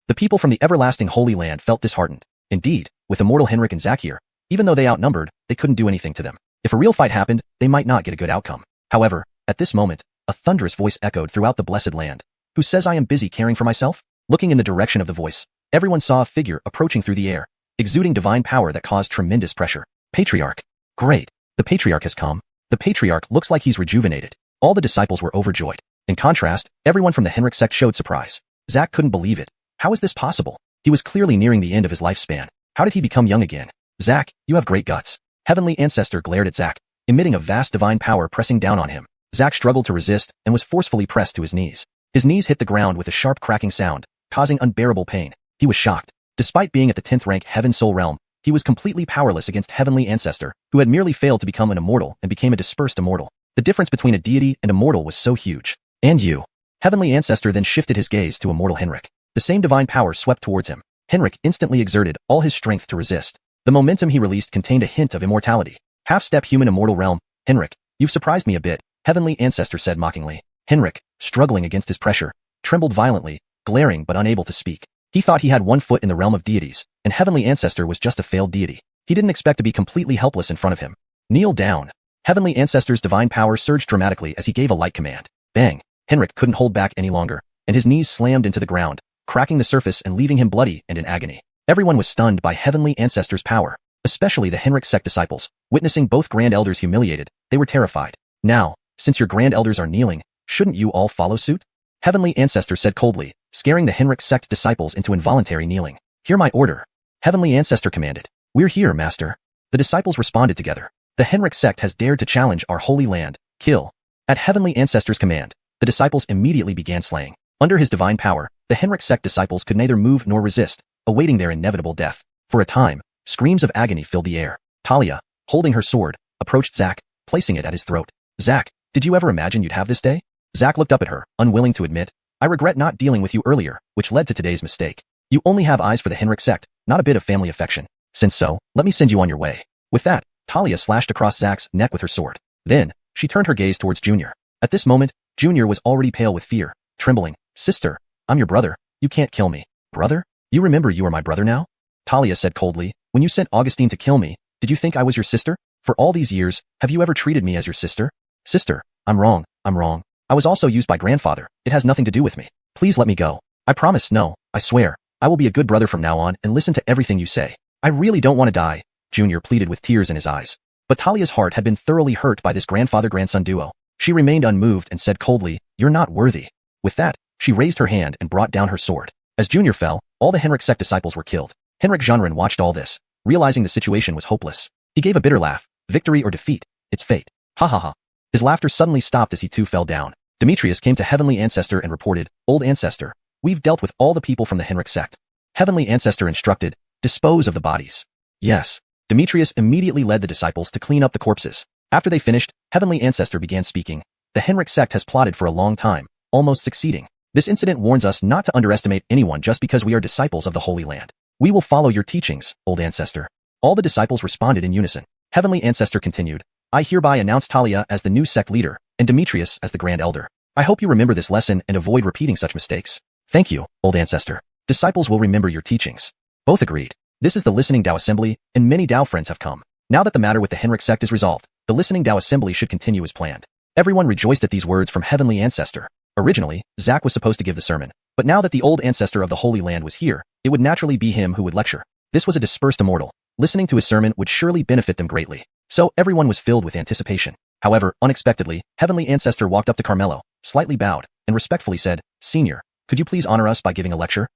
The people from the everlasting Holy Land felt disheartened. Indeed, with immortal Henrik and Zack here, even though they outnumbered, they couldn't do anything to them. If a real fight happened, they might not get a good outcome. However, at this moment, a thunderous voice echoed throughout the blessed land. Who says I am busy caring for myself? Looking in the direction of the voice, everyone saw a figure approaching through the air, exuding divine power that caused tremendous pressure. Patriarch. Great. The Patriarch has come. The Patriarch looks like he's rejuvenated. All the disciples were overjoyed. In contrast, everyone from the Henrik sect showed surprise. Zack couldn't believe it. How is this possible? He was clearly nearing the end of his lifespan. How did he become young again? Zack, you have great guts. Heavenly Ancestor glared at Zack, emitting a vast divine power pressing down on him. Zack struggled to resist and was forcefully pressed to his knees. His knees hit the ground with a sharp cracking sound, causing unbearable pain. He was shocked. Despite being at the 10th rank Heaven Soul Realm, he was completely powerless against Heavenly Ancestor, who had merely failed to become an immortal and became a dispersed immortal. The difference between a deity and immortal was so huge. And you. Heavenly Ancestor then shifted his gaze to immortal Henrik. The same divine power swept towards him. Henrik instantly exerted all his strength to resist. The momentum he released contained a hint of immortality. Half-step human immortal realm. Henrik, you've surprised me a bit, Heavenly Ancestor said mockingly. Henrik, struggling against his pressure, trembled violently, glaring but unable to speak. He thought he had one foot in the realm of deities, and Heavenly Ancestor was just a failed deity. He didn't expect to be completely helpless in front of him. Kneel down. Heavenly Ancestor's divine power surged dramatically as he gave a light command. Bang! Henrik couldn't hold back any longer, and his knees slammed into the ground, cracking the surface and leaving him bloody and in agony. Everyone was stunned by Heavenly Ancestor's power, especially the Henrik sect disciples. Witnessing both Grand Elders humiliated, they were terrified. Now, since your Grand Elders are kneeling, shouldn't you all follow suit? Heavenly Ancestor said coldly, scaring the Henrik sect disciples into involuntary kneeling. Hear my order. Heavenly Ancestor commanded. We're here, Master. The disciples responded together. The Henrik sect has dared to challenge our holy land. Kill. At Heavenly Ancestor's command, the disciples immediately began slaying. Under his divine power, the Henrik sect disciples could neither move nor resist, awaiting their inevitable death. For a time, screams of agony filled the air. Talia, holding her sword, approached Zack, placing it at his throat. Zack, did you ever imagine you'd have this day? Zack looked up at her, unwilling to admit, I regret not dealing with you earlier, which led to today's mistake. You only have eyes for the Henrik sect, not a bit of family affection. Since so, let me send you on your way. With that, Talia slashed across Zack's neck with her sword. Then, she turned her gaze towards Junior. At this moment, Junior was already pale with fear, trembling. Sister, I'm your brother. You can't kill me. Brother? You remember you are my brother now? Talia said coldly, when you sent Augustine to kill me, did you think I was your sister? For all these years, have you ever treated me as your sister? Sister, I'm wrong. I was also used by grandfather. It has nothing to do with me. Please let me go. I promise, no, I swear. I will be a good brother from now on and listen to everything you say. I really don't want to die, Junior pleaded with tears in his eyes. But Talia's heart had been thoroughly hurt by this grandfather-grandson duo. She remained unmoved and said coldly, you're not worthy. With that, she raised her hand and brought down her sword. As Junior fell, all the Henrik sect disciples were killed. Henrik Jeanren watched all this, realizing the situation was hopeless. He gave a bitter laugh. Victory or defeat, it's fate. Ha ha ha. His laughter suddenly stopped as he too fell down. Demetrius came to Heavenly Ancestor and reported, Old Ancestor, we've dealt with all the people from the Henrik sect. Heavenly Ancestor instructed, dispose of the bodies. Yes. Demetrius immediately led the disciples to clean up the corpses. After they finished, Heavenly Ancestor began speaking. The Henrik sect has plotted for a long time, almost succeeding. This incident warns us not to underestimate anyone just because we are disciples of the Holy Land. We will follow your teachings, Old Ancestor. All the disciples responded in unison. Heavenly Ancestor continued, I hereby announce Talia as the new sect leader, and Demetrius as the Grand Elder. I hope you remember this lesson and avoid repeating such mistakes. Thank you, Old Ancestor. Disciples will remember your teachings. Both agreed. This is the Listening Dao Assembly, and many Dao friends have come. Now that the matter with the Henrik sect is resolved, the Listening Dao Assembly should continue as planned. Everyone rejoiced at these words from Heavenly Ancestor. Originally, Zack was supposed to give the sermon, but now that the old ancestor of the Holy Land was here, it would naturally be him who would lecture. This was a dispersed immortal. Listening to his sermon would surely benefit them greatly. So everyone was filled with anticipation. However, unexpectedly, Heavenly Ancestor walked up to Carmelo, slightly bowed, and respectfully said, Senior, could you please honor us by giving a lecture?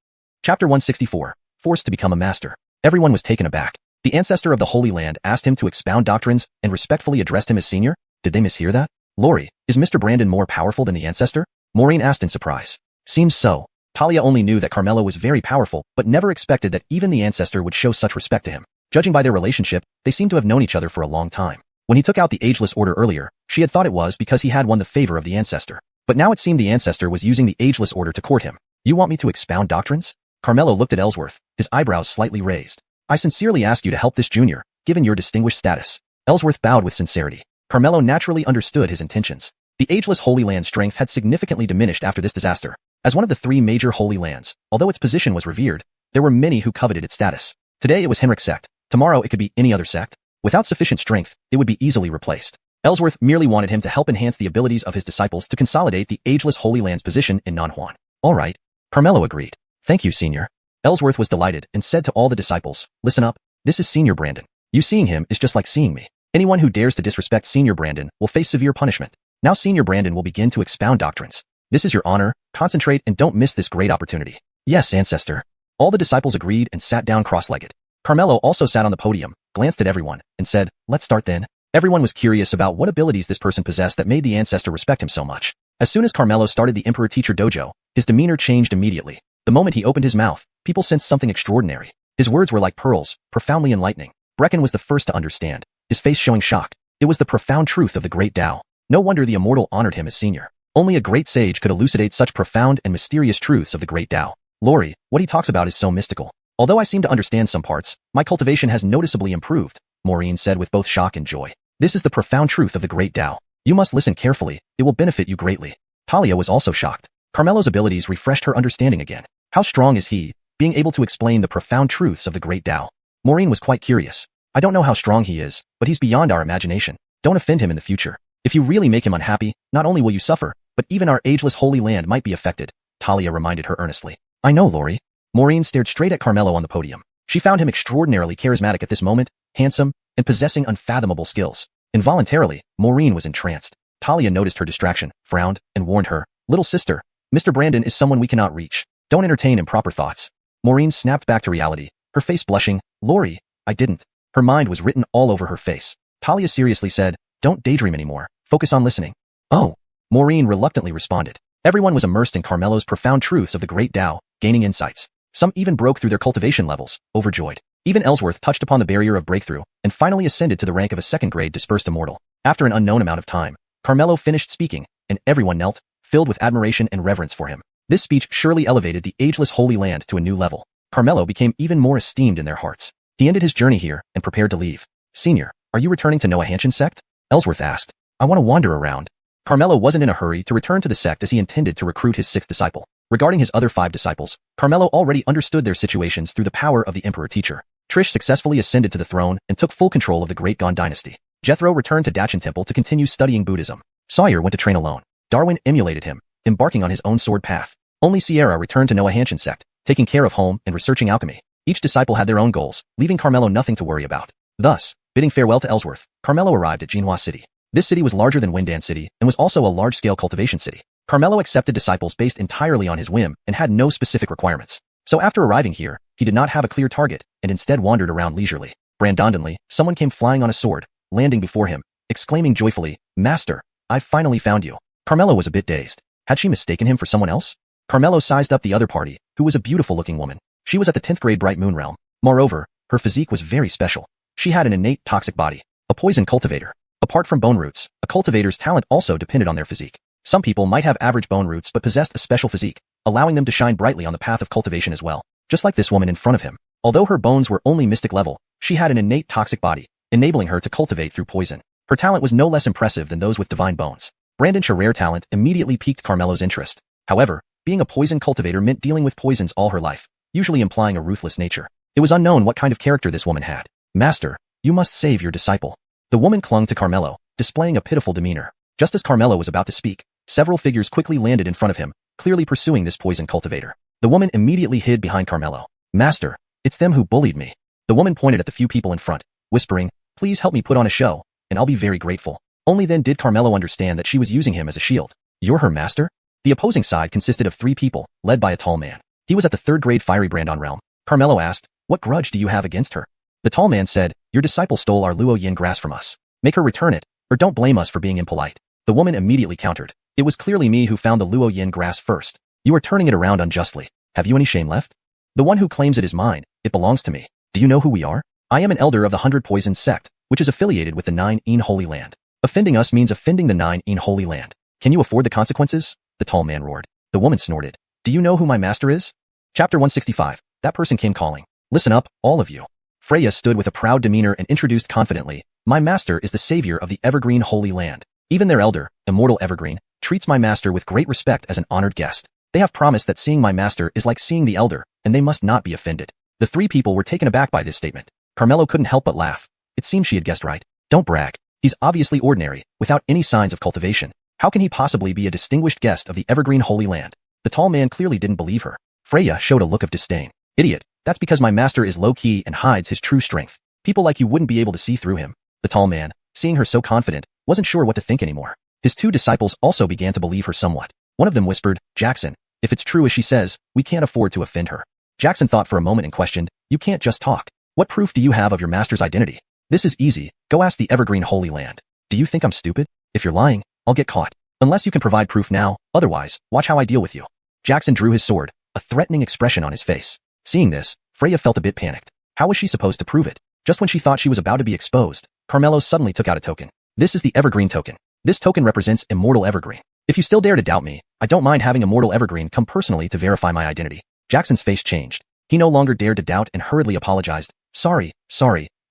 Chapter 164, Forced to Become a Master. Everyone was taken aback. The ancestor of the Holy Land asked him to expound doctrines and respectfully addressed him as senior? Did they mishear that? Lori, is Mr. Brandon more powerful than the ancestor? Maureen asked in surprise. Seems so. Talia only knew that Carmelo was very powerful, but never expected that even the ancestor would show such respect to him. Judging by their relationship, they seemed to have known each other for a long time. When he took out the ageless order earlier, She had thought it was because he had won the favor of the ancestor. But now it seemed the ancestor was using the ageless order to court him. You want me to expound doctrines? Carmelo looked at Ellsworth, his eyebrows slightly raised. I sincerely ask you to help this junior, given your distinguished status. Ellsworth bowed with sincerity. Carmelo naturally understood his intentions. The ageless Holy Land strength had significantly diminished after this disaster. As one of the three major Holy Lands, although its position was revered, there were many who coveted its status. Today it was Henrik's sect. Tomorrow it could be any other sect. Without sufficient strength, it would be easily replaced. Ellsworth merely wanted him to help enhance the abilities of his disciples to consolidate the ageless Holy Land's position in Nanhuan. All right. Carmelo agreed. Thank you, Senior. Ellsworth was delighted and said to all the disciples, listen up, this is Senior Brandon. You seeing him is just like seeing me. Anyone who dares to disrespect Senior Brandon will face severe punishment. Now Senior Brandon will begin to expound doctrines. This is your honor, concentrate and don't miss this great opportunity. Yes, Ancestor. All the disciples agreed and sat down cross-legged. Carmelo also sat on the podium, glanced at everyone, and said, let's start then. Everyone was curious about what abilities this person possessed that made the ancestor respect him so much. As soon as Carmelo started the Emperor Teacher Dojo, his demeanor changed immediately. The moment he opened his mouth, people sensed something extraordinary. His words were like pearls, profoundly enlightening. Brecken was the first to understand, his face showing shock. It was the profound truth of the great Tao. No wonder the immortal honored him as senior. Only a great sage could elucidate such profound and mysterious truths of the great Tao. Lori, what he talks about is so mystical. Although I seem to understand some parts, my cultivation has noticeably improved, Maureen said with both shock and joy. This is the profound truth of the great Tao. You must listen carefully, it will benefit you greatly. Talia was also shocked. Carmelo's abilities refreshed her understanding again. How strong is he, being able to explain the profound truths of the great Tao? Maureen was quite curious. I don't know how strong he is, but he's beyond our imagination. Don't offend him in the future. If you really make him unhappy, not only will you suffer, but even our ageless Holy Land might be affected, Talia reminded her earnestly. I know, Lori. Maureen stared straight at Carmelo on the podium. She found him extraordinarily charismatic at this moment, handsome, and possessing unfathomable skills. Involuntarily, Maureen was entranced. Talia noticed her distraction, frowned, and warned her, little sister, Mr. Brandon is someone we cannot reach. Don't entertain improper thoughts. Maureen snapped back to reality, her face blushing. Lori, I didn't. Her mind was written all over her face. Talia seriously said, don't daydream anymore, focus on listening. Oh. Maureen reluctantly responded. Everyone was immersed in Carmelo's profound truths of the great Tao, gaining insights. Some even broke through their cultivation levels, overjoyed. Even Ellsworth touched upon the barrier of breakthrough, and finally ascended to the rank of a second-grade dispersed immortal. After an unknown amount of time, Carmelo finished speaking, and everyone knelt, filled with admiration and reverence for him. This speech surely elevated the ageless Holy Land to a new level. Carmelo became even more esteemed in their hearts. He ended his journey here and prepared to leave. Senior, are you returning to Noahanshan sect? Ellsworth asked. I want to wander around. Carmelo wasn't in a hurry to return to the sect as he intended to recruit his sixth disciple. Regarding his other 5 disciples, Carmelo already understood their situations through the power of the Emperor Teacher. Trish successfully ascended to the throne and took full control of the Great Gon dynasty. Jethro returned to Dachen Temple to continue studying Buddhism. Sawyer went to train alone. Darwin emulated him, embarking on his own sword path. Only Sierra returned to Noahanshan sect, taking care of home and researching alchemy. Each disciple had their own goals, leaving Carmelo nothing to worry about. Thus, bidding farewell to Ellsworth, Carmelo arrived at Jinhua City. This city was larger than Wendan City and was also a large-scale cultivation city. Carmelo accepted disciples based entirely on his whim and had no specific requirements. So after arriving here, he did not have a clear target and instead wandered around leisurely. Brandondonly, someone came flying on a sword, landing before him, exclaiming joyfully, Master, I've finally found you. Carmelo was a bit dazed. Had she mistaken him for someone else? Carmelo sized up the other party, who was a beautiful-looking woman. She was at the 10th grade Bright Moon realm. Moreover, her physique was very special. She had an innate toxic body, a poison cultivator. Apart from bone roots, a cultivator's talent also depended on their physique. Some people might have average bone roots but possessed a special physique, allowing them to shine brightly on the path of cultivation as well. Just like this woman in front of him. Although her bones were only mystic level, she had an innate toxic body, enabling her to cultivate through poison. Her talent was no less impressive than those with divine bones. Brandon's rare talent immediately piqued Carmelo's interest. However, being a poison cultivator meant dealing with poisons all her life, usually implying a ruthless nature. It was unknown what kind of character this woman had. Master, you must save your disciple. The woman clung to Carmelo, displaying a pitiful demeanor. Just as Carmelo was about to speak, several figures quickly landed in front of him, clearly pursuing this poison cultivator. The woman immediately hid behind Carmelo. Master, it's them who bullied me. The woman pointed at the few people in front, whispering, please help me put on a show, and I'll be very grateful. Only then did Carmelo understand that she was using him as a shield. You're her master? The opposing side consisted of 3 people, led by a tall man. He was at the 3rd grade Fiery Brandon realm. Carmelo asked, what grudge do you have against her? The tall man said, your disciple stole our Luo Yin grass from us. Make her return it, or don't blame us for being impolite. The woman immediately countered. It was clearly me who found the Luo Yin grass first. You are turning it around unjustly. Have you any shame left? The one who claims it is mine, it belongs to me. Do you know who we are? I am an elder of the 100 Poisons sect, which is affiliated with the 9 Holy Land. Offending us means offending the Nine in Holy Land. Can you afford the consequences? The tall man roared. The woman snorted. Do you know who my master is? Chapter 165. That person came calling. Listen up, all of you. Freya stood with a proud demeanor and introduced confidently, my master is the savior of the Evergreen Holy Land. Even their elder, Immortal Evergreen, treats my master with great respect as an honored guest. They have promised that seeing my master is like seeing the elder, and they must not be offended. The three people were taken aback by this statement. Carmelo couldn't help but laugh. It seemed she had guessed right. Don't brag. He's obviously ordinary, without any signs of cultivation. How can he possibly be a distinguished guest of the Evergreen Holy Land? The tall man clearly didn't believe her. Freya showed a look of disdain. Idiot, that's because my master is low-key and hides his true strength. People like you wouldn't be able to see through him. The tall man, seeing her so confident, wasn't sure what to think anymore. His two disciples also began to believe her somewhat. One of them whispered, Jackson, if it's true as she says, we can't afford to offend her. Jackson thought for a moment and questioned, you can't just talk. What proof do you have of your master's identity? This is easy, go ask the Evergreen Holy Land. Do you think I'm stupid? If you're lying, I'll get caught. Unless you can provide proof now, otherwise, watch how I deal with you. Jackson drew his sword, a threatening expression on his face. Seeing this, Freya felt a bit panicked. How was she supposed to prove it? Just when she thought she was about to be exposed, Carmelo suddenly took out a token. This is the Evergreen token. This token represents Immortal Evergreen. If you still dare to doubt me, I don't mind having Immortal Evergreen come personally to verify my identity. Jackson's face changed. He no longer dared to doubt and hurriedly apologized. Sorry,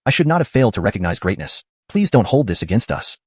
I should not have failed to recognize greatness. Please don't hold this against us.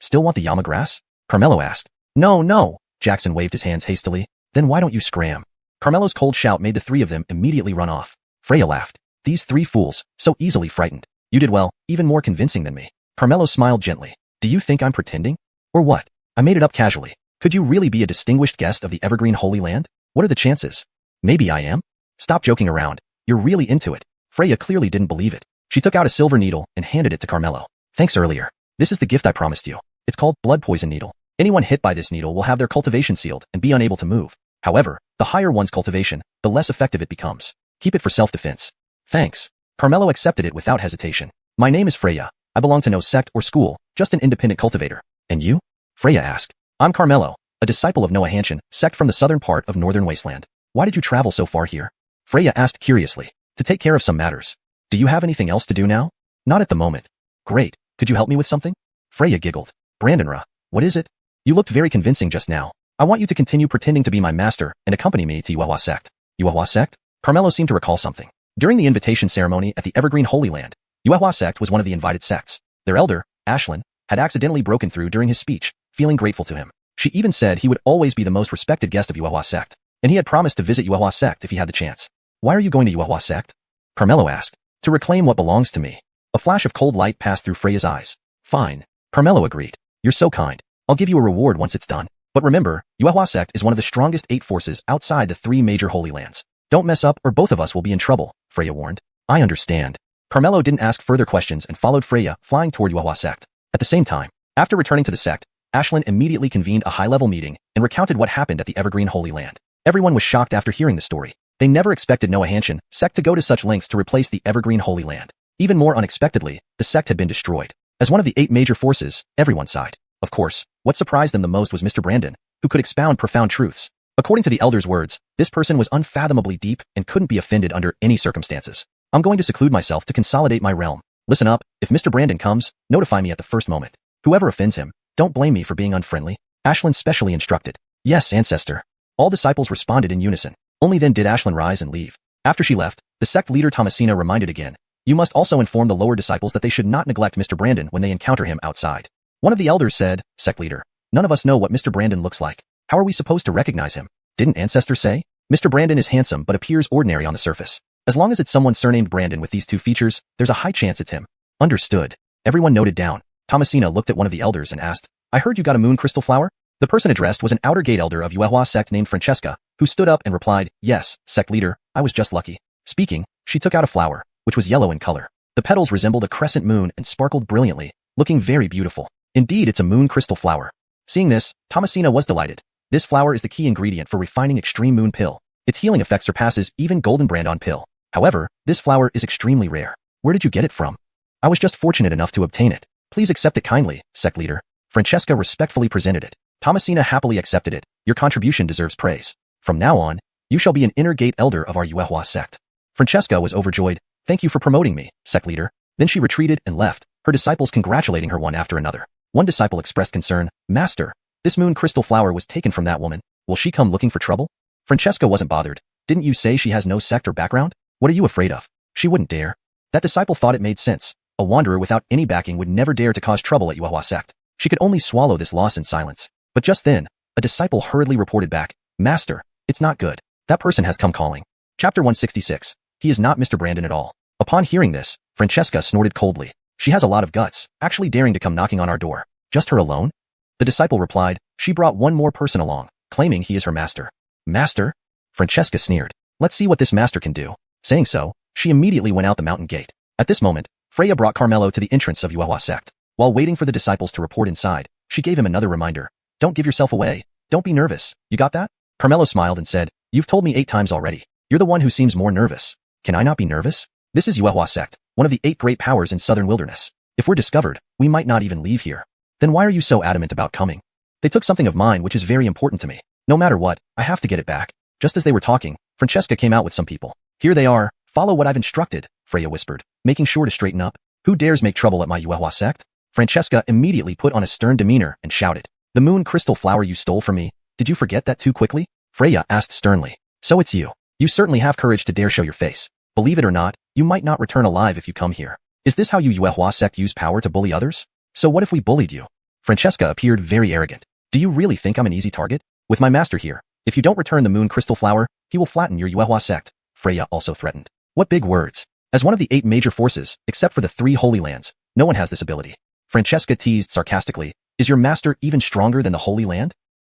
Still want the Yama grass? Carmelo asked. No. Jackson waved his hands hastily. Then why don't you scram? Carmelo's cold shout made the three of them immediately run off. Freya laughed. These three fools, so easily frightened. You did well, even more convincing than me. Carmelo smiled gently. Do you think I'm pretending? Or what? I made it up casually. Could you really be a distinguished guest of the Evergreen Holy Land? What are the chances? Maybe I am? Stop joking around. You're really into it. Freya clearly didn't believe it. She took out a silver needle and handed it to Carmelo. Thanks earlier. This is the gift I promised you. It's called Blood Poison Needle. Anyone hit by this needle will have their cultivation sealed and be unable to move. However, the higher one's cultivation, the less effective it becomes. Keep it for self-defense. Thanks. Carmelo accepted it without hesitation. My name is Freya. I belong to no sect or school, just an independent cultivator. And you? Freya asked. I'm Carmelo, a disciple of Xianxia, sect from the southern part of Northern Wasteland. Why did you travel so far here? Freya asked curiously. To take care of some matters. Do you have anything else to do now? Not at the moment. Great. Could you help me with something? Freya giggled. Brandonra, what is it? You looked very convincing just now. I want you to continue pretending to be my master and accompany me to Wuxia sect. Wuxia sect? Carmelo seemed to recall something. During the invitation ceremony at the Evergreen Holy Land, Wuxia sect was one of the invited sects. Their elder, Ashlyn, had accidentally broken through during his speech, feeling grateful to him. She even said he would always be the most respected guest of Wuxia sect, and he had promised to visit Wuxia sect if he had the chance. Why are you going to Wuxia sect? Carmelo asked. To reclaim what belongs to me. A flash of cold light passed through Freya's eyes. Fine. Carmelo agreed. You're so kind. I'll give you a reward once it's done. But remember, Wuxia sect is one of the strongest 8 forces outside the 3 major holy lands. Don't mess up or both of us will be in trouble, Freya warned. I understand. Carmelo didn't ask further questions and followed Freya, flying toward Wuxia sect. At the same time, after returning to the sect, Ashlyn immediately convened a high-level meeting and recounted what happened at the Evergreen Holy Land. Everyone was shocked after hearing the story. They never expected Xianxia sect to go to such lengths to replace the Evergreen Holy Land. Even more unexpectedly, the sect had been destroyed. As one of the 8 major forces, everyone sighed. Of course, what surprised them the most was Mr. Brandon, who could expound profound truths. According to the elder's words, this person was unfathomably deep and couldn't be offended under any circumstances. I'm going to seclude myself to consolidate my realm. Listen up, if Mr. Brandon comes, notify me at the first moment. Whoever offends him, don't blame me for being unfriendly. Ashlyn specially instructed. Yes, ancestor. All disciples responded in unison. Only then did Ashlyn rise and leave. After she left, the sect leader Thomasina reminded again, you must also inform the lower disciples that they should not neglect Mr. Brandon when they encounter him outside. One of the elders said, sect leader, none of us know what Mr. Brandon looks like. How are we supposed to recognize him? Didn't ancestor say? Mr. Brandon is handsome but appears ordinary on the surface. As long as it's someone surnamed Brandon with these 2 features, there's a high chance it's him. Understood. Everyone noted down. Thomasina looked at one of the elders and asked, I heard you got a moon crystal flower? The person addressed was an outer gate elder of Wuxia sect named Francesca, who stood up and replied, yes, sect leader, I was just lucky. Speaking, she took out a flower, which was yellow in color. The petals resembled a crescent moon and sparkled brilliantly, looking very beautiful. Indeed, it's a moon crystal flower. Seeing this, Thomasina was delighted. This flower is the key ingredient for refining Extreme Moon Pill. Its healing effect surpasses even Golden Brand-on Pill. However, this flower is extremely rare. Where did you get it from? I was just fortunate enough to obtain it. Please accept it kindly, sect leader. Francesca respectfully presented it. Thomasina happily accepted it. Your contribution deserves praise. From now on, you shall be an inner gate elder of our Wuxia sect. Francesca was overjoyed. Thank you for promoting me, sect leader. Then she retreated and left, her disciples congratulating her one after another. One disciple expressed concern. Master, this moon crystal flower was taken from that woman. Will she come looking for trouble? Francesca wasn't bothered. Didn't you say she has no sect or background? What are you afraid of? She wouldn't dare. That disciple thought it made sense. A wanderer without any backing would never dare to cause trouble at Yuehua sect. She could only swallow this loss in silence. But just then, a disciple hurriedly reported back, Master, it's not good. That person has come calling. Chapter 166. He is not Mr. Brandon at all. Upon hearing this, Francesca snorted coldly. She has a lot of guts, actually daring to come knocking on our door. Just her alone? The disciple replied, she brought one more person along, claiming he is her master. Master? Francesca sneered. Let's see what this master can do. Saying so, she immediately went out the mountain gate. At this moment, Freya brought Carmelo to the entrance of Yuehua sect. While waiting for the disciples to report inside, she gave him another reminder. Don't give yourself away. Don't be nervous. You got that? Carmelo smiled and said, You've told me 8 times already. You're the one who seems more nervous. Can I not be nervous? This is Yuehua sect, one of the 8 great powers in southern wilderness. If we're discovered, we might not even leave here. Then why are you so adamant about coming? They took something of mine which is very important to me. No matter what, I have to get it back. Just as they were talking, Francesca came out with some people. Here they are. Follow what I've instructed, Freya whispered, making sure to straighten up. Who dares make trouble at my Yuehua sect? Francesca immediately put on a stern demeanor and shouted. The moon crystal flower you stole from me. Did you forget that too quickly? Freya asked sternly. So it's you. You certainly have courage to dare show your face. Believe it or not, you might not return alive if you come here. Is this how you Yuehua sect use power to bully others? So what if we bullied you? Francesca appeared very arrogant. Do you really think I'm an easy target? With my master here, if you don't return the moon crystal flower, he will flatten your Yuehua sect, Freya also threatened. What big words. As one of the 8 major forces, except for the 3 Holy Lands, no one has this ability. Francesca teased sarcastically, is your master even stronger than the Holy Land?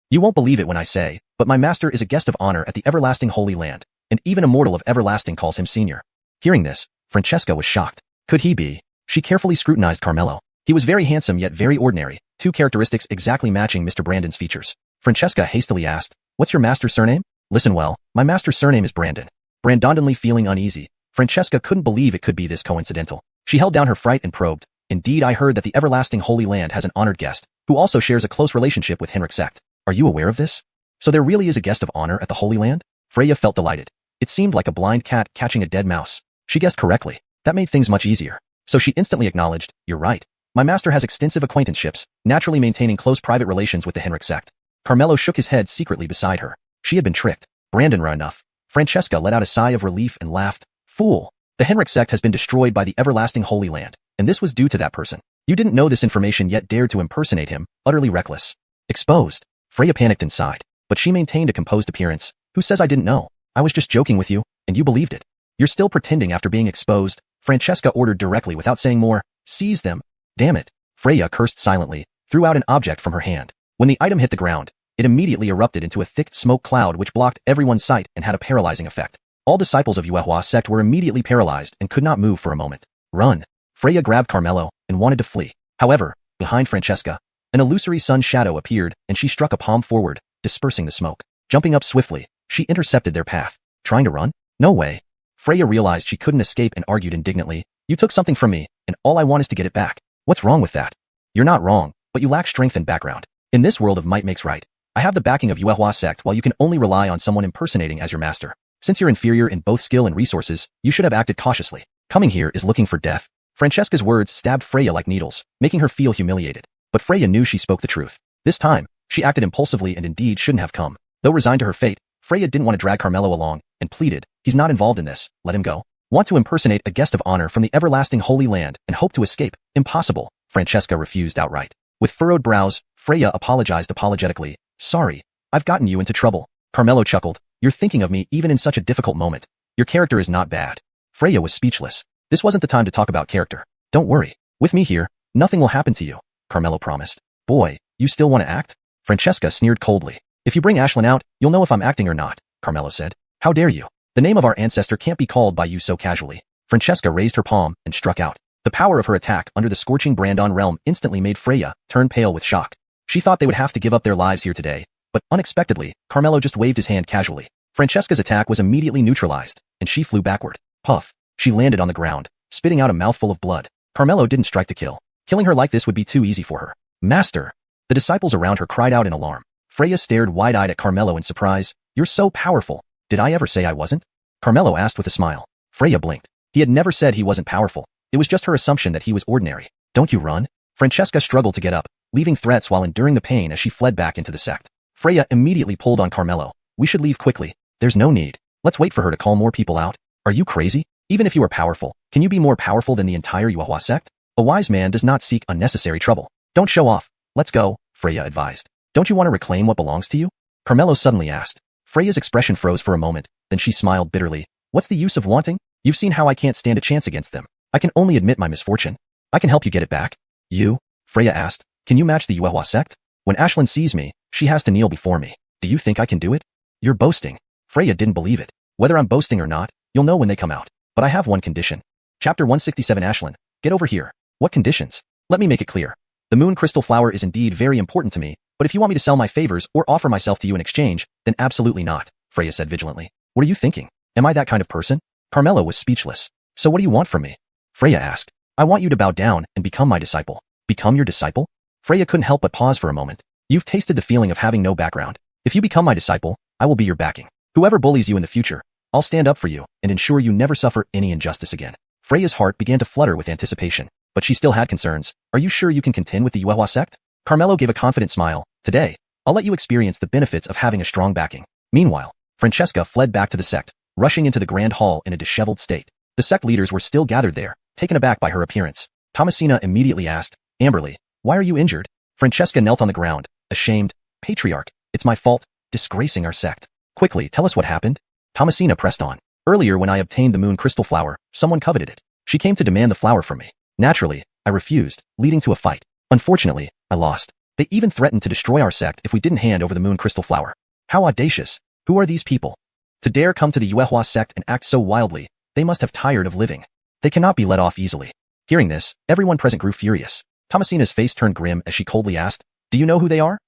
You won't believe it when I say, but my master is a guest of honor at the everlasting Holy Land, and even a mortal of everlasting calls him senior. Hearing this, Francesca was shocked. Could he be? She carefully scrutinized Carmelo. He was very handsome yet very ordinary, 2 characteristics exactly matching Mr. Brandon's features. Francesca hastily asked, what's your master's surname? Listen well, my master's surname is Brandon. Brandonly feeling uneasy, Francesca couldn't believe it could be this coincidental. She held down her fright and probed. Indeed, I heard that the everlasting Holy Land has an honored guest, who also shares a close relationship with Henrik sect. Are you aware of this? So there really is a guest of honor at the Holy Land? Freya felt delighted. It seemed like a blind cat catching a dead mouse. She guessed correctly. That made things much easier. So she instantly acknowledged, you're right. My master has extensive acquaintanceships, naturally maintaining close private relations with the Henrik sect. Carmelo shook his head secretly beside her. She had been tricked. Brandon enough. Francesca let out a sigh of relief and laughed. Fool. The Henrik sect has been destroyed by the everlasting Holy Land, and this was due to that person. You didn't know this information yet dared to impersonate him, utterly reckless. Exposed. Freya panicked inside, but she maintained a composed appearance. Who says I didn't know? I was just joking with you, and you believed it. You're still pretending after being exposed, Francesca ordered directly without saying more. Seize them. Damn it. Freya cursed silently, threw out an object from her hand. When the item hit the ground, it immediately erupted into a thick smoke cloud which blocked everyone's sight and had a paralyzing effect. All disciples of Yuehua sect were immediately paralyzed and could not move for a moment. Run. Freya grabbed Carmelo and wanted to flee. However, behind Francesca, an illusory sun shadow appeared and she struck a palm forward, dispersing the smoke. Jumping up swiftly, she intercepted their path. Trying to run? No way. Freya realized she couldn't escape and argued indignantly. You took something from me, and all I want is to get it back. What's wrong with that? You're not wrong, but you lack strength and background. In this world of might makes right. I have the backing of Yuehua sect while you can only rely on someone impersonating as your master. Since you're inferior in both skill and resources, you should have acted cautiously. Coming here is looking for death. Francesca's words stabbed Freya like needles, making her feel humiliated. But Freya knew she spoke the truth. This time, she acted impulsively and indeed shouldn't have come. Though resigned to her fate, Freya didn't want to drag Carmelo along, and pleaded, he's not involved in this, let him go. Want to impersonate a guest of honor from the everlasting Holy Land and hope to escape? Impossible. Francesca refused outright. With furrowed brows, Freya apologized apologetically. Sorry, I've gotten you into trouble. Carmelo chuckled. You're thinking of me even in such a difficult moment. Your character is not bad. Freya was speechless. This wasn't the time to talk about character. Don't worry. With me here, nothing will happen to you, Carmelo promised. Boy, you still want to act? Francesca sneered coldly. If you bring Ashlyn out, you'll know if I'm acting or not, Carmelo said. How dare you? The name of our ancestor can't be called by you so casually. Francesca raised her palm and struck out. The power of her attack under the scorching Brandon realm instantly made Freya turn pale with shock. She thought they would have to give up their lives here today, but unexpectedly, Carmelo just waved his hand casually. Francesca's attack was immediately neutralized, and she flew backward. Puff. She landed on the ground, spitting out a mouthful of blood. Carmelo didn't strike to kill. Killing her like this would be too easy for her. Master! The disciples around her cried out in alarm. Freya stared wide-eyed at Carmelo in surprise. You're so powerful. Did I ever say I wasn't? Carmelo asked with a smile. Freya blinked. He had never said he wasn't powerful. It was just her assumption that he was ordinary. Don't you run? Francesca struggled to get up, leaving threats while enduring the pain as she fled back into the sect. Freya immediately pulled on Carmelo. We should leave quickly. There's no need. Let's wait for her to call more people out. Are you crazy? Even if you are powerful, can you be more powerful than the entire Yuehua sect? A wise man does not seek unnecessary trouble. Don't show off. Let's go, Freya advised. Don't you want to reclaim what belongs to you? Carmelo suddenly asked. Freya's expression froze for a moment, then she smiled bitterly. What's the use of wanting? You've seen how I can't stand a chance against them. I can only admit my misfortune. I can help you get it back. You? Freya asked. Can you match the Yuehua sect? When Ashlyn sees me, she has to kneel before me. Do you think I can do it? You're boasting. Freya didn't believe it. Whether I'm boasting or not, you'll know when they come out. But I have one condition. Chapter 167 Ashlyn, get over here. What conditions? Let me make it clear. The moon crystal flower is indeed very important to me, but if you want me to sell my favors or offer myself to you in exchange, then absolutely not, Freya said vigilantly. What are you thinking? Am I that kind of person? Carmelo was speechless. So what do you want from me? Freya asked. I want you to bow down and become my disciple. Become your disciple? Freya couldn't help but pause for a moment. You've tasted the feeling of having no background. If you become my disciple, I will be your backing. Whoever bullies you in the future, I'll stand up for you and ensure you never suffer any injustice again. Freya's heart began to flutter with anticipation, but she still had concerns. Are you sure you can contend with the Yuehua sect? Carmelo gave a confident smile. Today, I'll let you experience the benefits of having a strong backing. Meanwhile, Francesca fled back to the sect, rushing into the grand hall in a disheveled state. The sect leaders were still gathered there, taken aback by her appearance. Thomasina immediately asked, Amberly, why are you injured? Francesca knelt on the ground, ashamed. Patriarch, it's my fault, disgracing our sect. Quickly, tell us what happened. Thomasina pressed on. Earlier when I obtained the moon crystal flower, someone coveted it. She came to demand the flower from me. Naturally, I refused, leading to a fight. Unfortunately, I lost. They even threatened to destroy our sect if we didn't hand over the moon crystal flower. How audacious. Who are these people? To dare come to the Yuehua sect and act so wildly, they must have tired of living. They cannot be let off easily. Hearing this, everyone present grew furious. Thomasina's face turned grim as she coldly asked, Do you know who they are?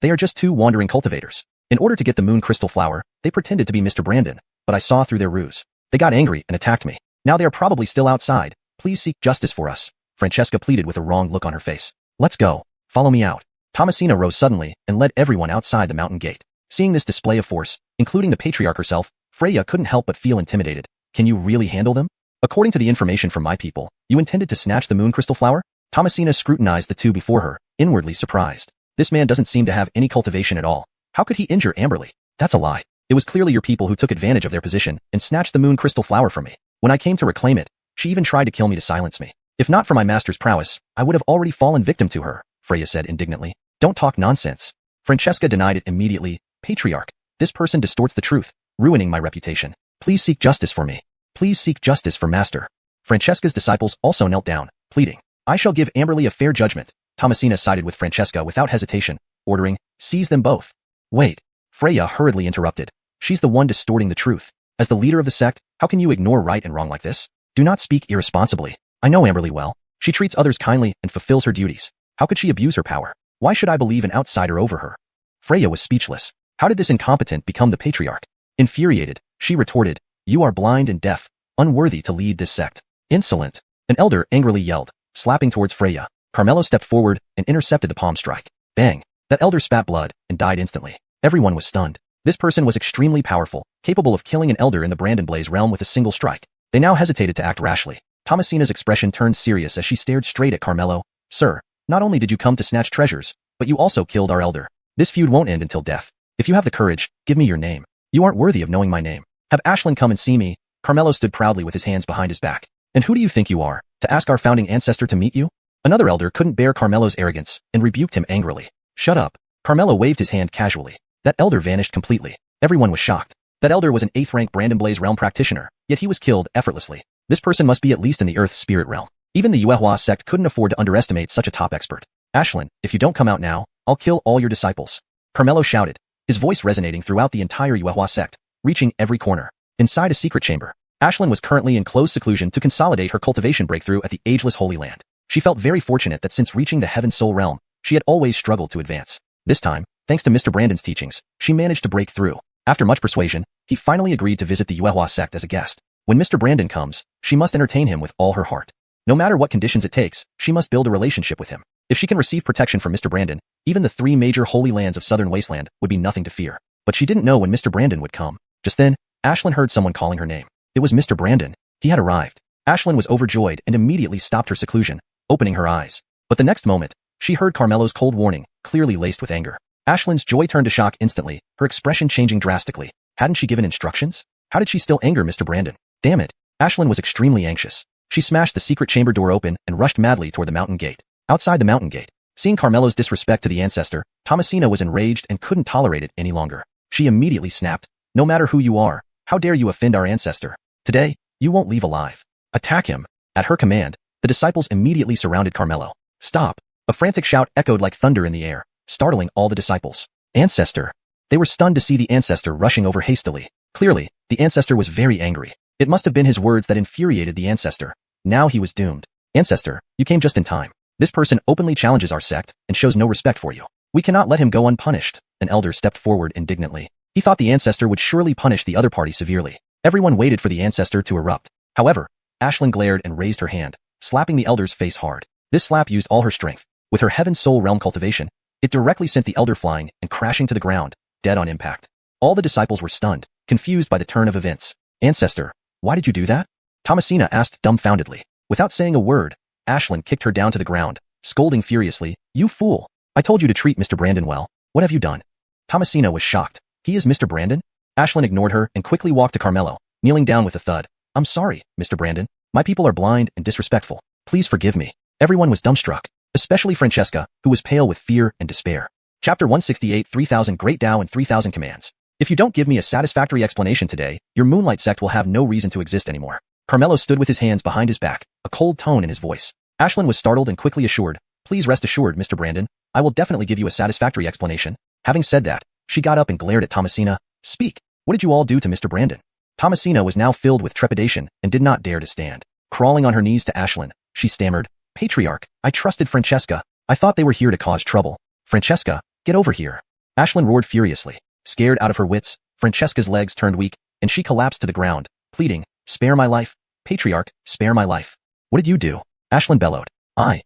They are just two wandering cultivators. In order to get the moon crystal flower, they pretended to be Mr. Brandon, but I saw through their ruse. They got angry and attacked me. Now they are probably still outside. Please seek justice for us. Francesca pleaded with a wrong look on her face. Let's go. Follow me out. Thomasina rose suddenly and led everyone outside the mountain gate. Seeing this display of force, including the patriarch herself, Freya couldn't help but feel intimidated. Can you really handle them? According to the information from my people, you intended to snatch the moon crystal flower? Thomasina scrutinized the two before her, inwardly surprised. This man doesn't seem to have any cultivation at all. How could he injure Amberly? That's a lie. It was clearly your people who took advantage of their position and snatched the moon crystal flower from me. When I came to reclaim it, she even tried to kill me to silence me. If not for my master's prowess, I would have already fallen victim to her, Freya said indignantly. Don't talk nonsense. Francesca denied it immediately. Patriarch, this person distorts the truth, ruining my reputation. Please seek justice for me. Please seek justice for master. Francesca's disciples also knelt down, pleading. I shall give Amberly a fair judgment. Thomasina sided with Francesca without hesitation, ordering, seize them both. Wait. Freya hurriedly interrupted. She's the one distorting the truth. As the leader of the sect, how can you ignore right and wrong like this? Do not speak irresponsibly. I know Amberly well. She treats others kindly and fulfills her duties. How could she abuse her power? Why should I believe an outsider over her? Freya was speechless. How did this incompetent become the patriarch? Infuriated, she retorted, You are blind and deaf, unworthy to lead this sect. Insolent. An elder angrily yelled, slapping towards Freya. Carmelo stepped forward and intercepted the palm strike. Bang. That elder spat blood and died instantly. Everyone was stunned. This person was extremely powerful, capable of killing an elder in the Brandon Blaze realm with a single strike. They now hesitated to act rashly. Thomasina's expression turned serious as she stared straight at Carmelo. Sir, not only did you come to snatch treasures, but you also killed our elder. This feud won't end until death. If you have the courage, give me your name. You aren't worthy of knowing my name. Have Ashlyn come and see me. Carmelo stood proudly with his hands behind his back. And who do you think you are, to ask our founding ancestor to meet you? Another elder couldn't bear Carmelo's arrogance and rebuked him angrily. Shut up. Carmelo waved his hand casually. That elder vanished completely. Everyone was shocked. That elder was an 8th rank Brandon Blaze realm practitioner, yet he was killed effortlessly. This person must be at least in the Earth spirit realm. Even the Yuehua sect couldn't afford to underestimate such a top expert. Ashlyn, if you don't come out now, I'll kill all your disciples. Carmelo shouted, his voice resonating throughout the entire Yuehua sect, reaching every corner. Inside a secret chamber, Ashlyn was currently in close seclusion to consolidate her cultivation breakthrough at the ageless Holy Land. She felt very fortunate that since reaching the Heaven Soul realm, she had always struggled to advance. This time, thanks to Mr. Brandon's teachings, she managed to break through. After much persuasion, he finally agreed to visit the Yuehua sect as a guest. When Mr. Brandon comes, she must entertain him with all her heart. No matter what conditions it takes, she must build a relationship with him. If she can receive protection from Mr. Brandon, even the 3 major holy lands of Southern Wasteland would be nothing to fear. But she didn't know when Mr. Brandon would come. Just then, Ashlyn heard someone calling her name. It was Mr. Brandon. He had arrived. Ashlyn was overjoyed and immediately stopped her seclusion, opening her eyes. But the next moment, She heard Carmelo's cold warning, clearly laced with anger. Ashlin's joy turned to shock instantly, her expression changing drastically. Hadn't she given instructions? How did she still anger Mr. Brandon? Damn it. Ashlyn was extremely anxious. She smashed the secret chamber door open and rushed madly toward the mountain gate. Outside the mountain gate, seeing Carmelo's disrespect to the ancestor, Thomasina was enraged and couldn't tolerate it any longer. She immediately snapped, "No matter who you are, how dare you offend our ancestor? Today, you won't leave alive. Attack him." At her command, the disciples immediately surrounded Carmelo. "Stop!" A frantic shout echoed like thunder in the air, startling all the disciples. "Ancestor!" They were stunned to see the ancestor rushing over hastily. Clearly, the ancestor was very angry. It must have been his words that infuriated the ancestor. Now he was doomed. "Ancestor, you came just in time. This person openly challenges our sect and shows no respect for you. We cannot let him go unpunished." An elder stepped forward indignantly. He thought the ancestor would surely punish the other party severely. Everyone waited for the ancestor to erupt. However, Ashlyn glared and raised her hand, slapping the elder's face hard. This slap used all her strength. With her Heaven Soul Realm cultivation, it directly sent the elder flying and crashing to the ground, dead on impact. All the disciples were stunned, confused by the turn of events. "Ancestor, why did you do that?" Thomasina asked dumbfoundedly. Without saying a word, Ashlyn kicked her down to the ground, scolding furiously, "You fool! I told you to treat Mr. Brandon well. What have you done?" Thomasina was shocked. "He is Mr. Brandon?" Ashlyn ignored her and quickly walked to Carmelo, kneeling down with a thud. "I'm sorry, Mr. Brandon. My people are blind and disrespectful. Please forgive me." Everyone was dumbstruck, especially Francesca, who was pale with fear and despair. Chapter 168, 3000 Great Tao and 3000 Commands. "If you don't give me a satisfactory explanation today, your Moonlight sect will have no reason to exist anymore." Carmelo stood with his hands behind his back, a cold tone in his voice. Ashlyn was startled and quickly assured, "Please rest assured, Mr. Brandon. I will definitely give you a satisfactory explanation." Having said that, she got up and glared at Thomasina. "Speak. What did you all do to Mr. Brandon?" Thomasina was now filled with trepidation and did not dare to stand. Crawling on her knees to Ashlyn, she stammered, "Patriarch, I trusted Francesca. I thought they were here to cause trouble." "Francesca, get over here." Ashlyn roared furiously. Scared out of her wits, Francesca's legs turned weak, and she collapsed to the ground, pleading, "Spare my life. Patriarch, spare my life." "What did you do?" Ashlyn bellowed. I.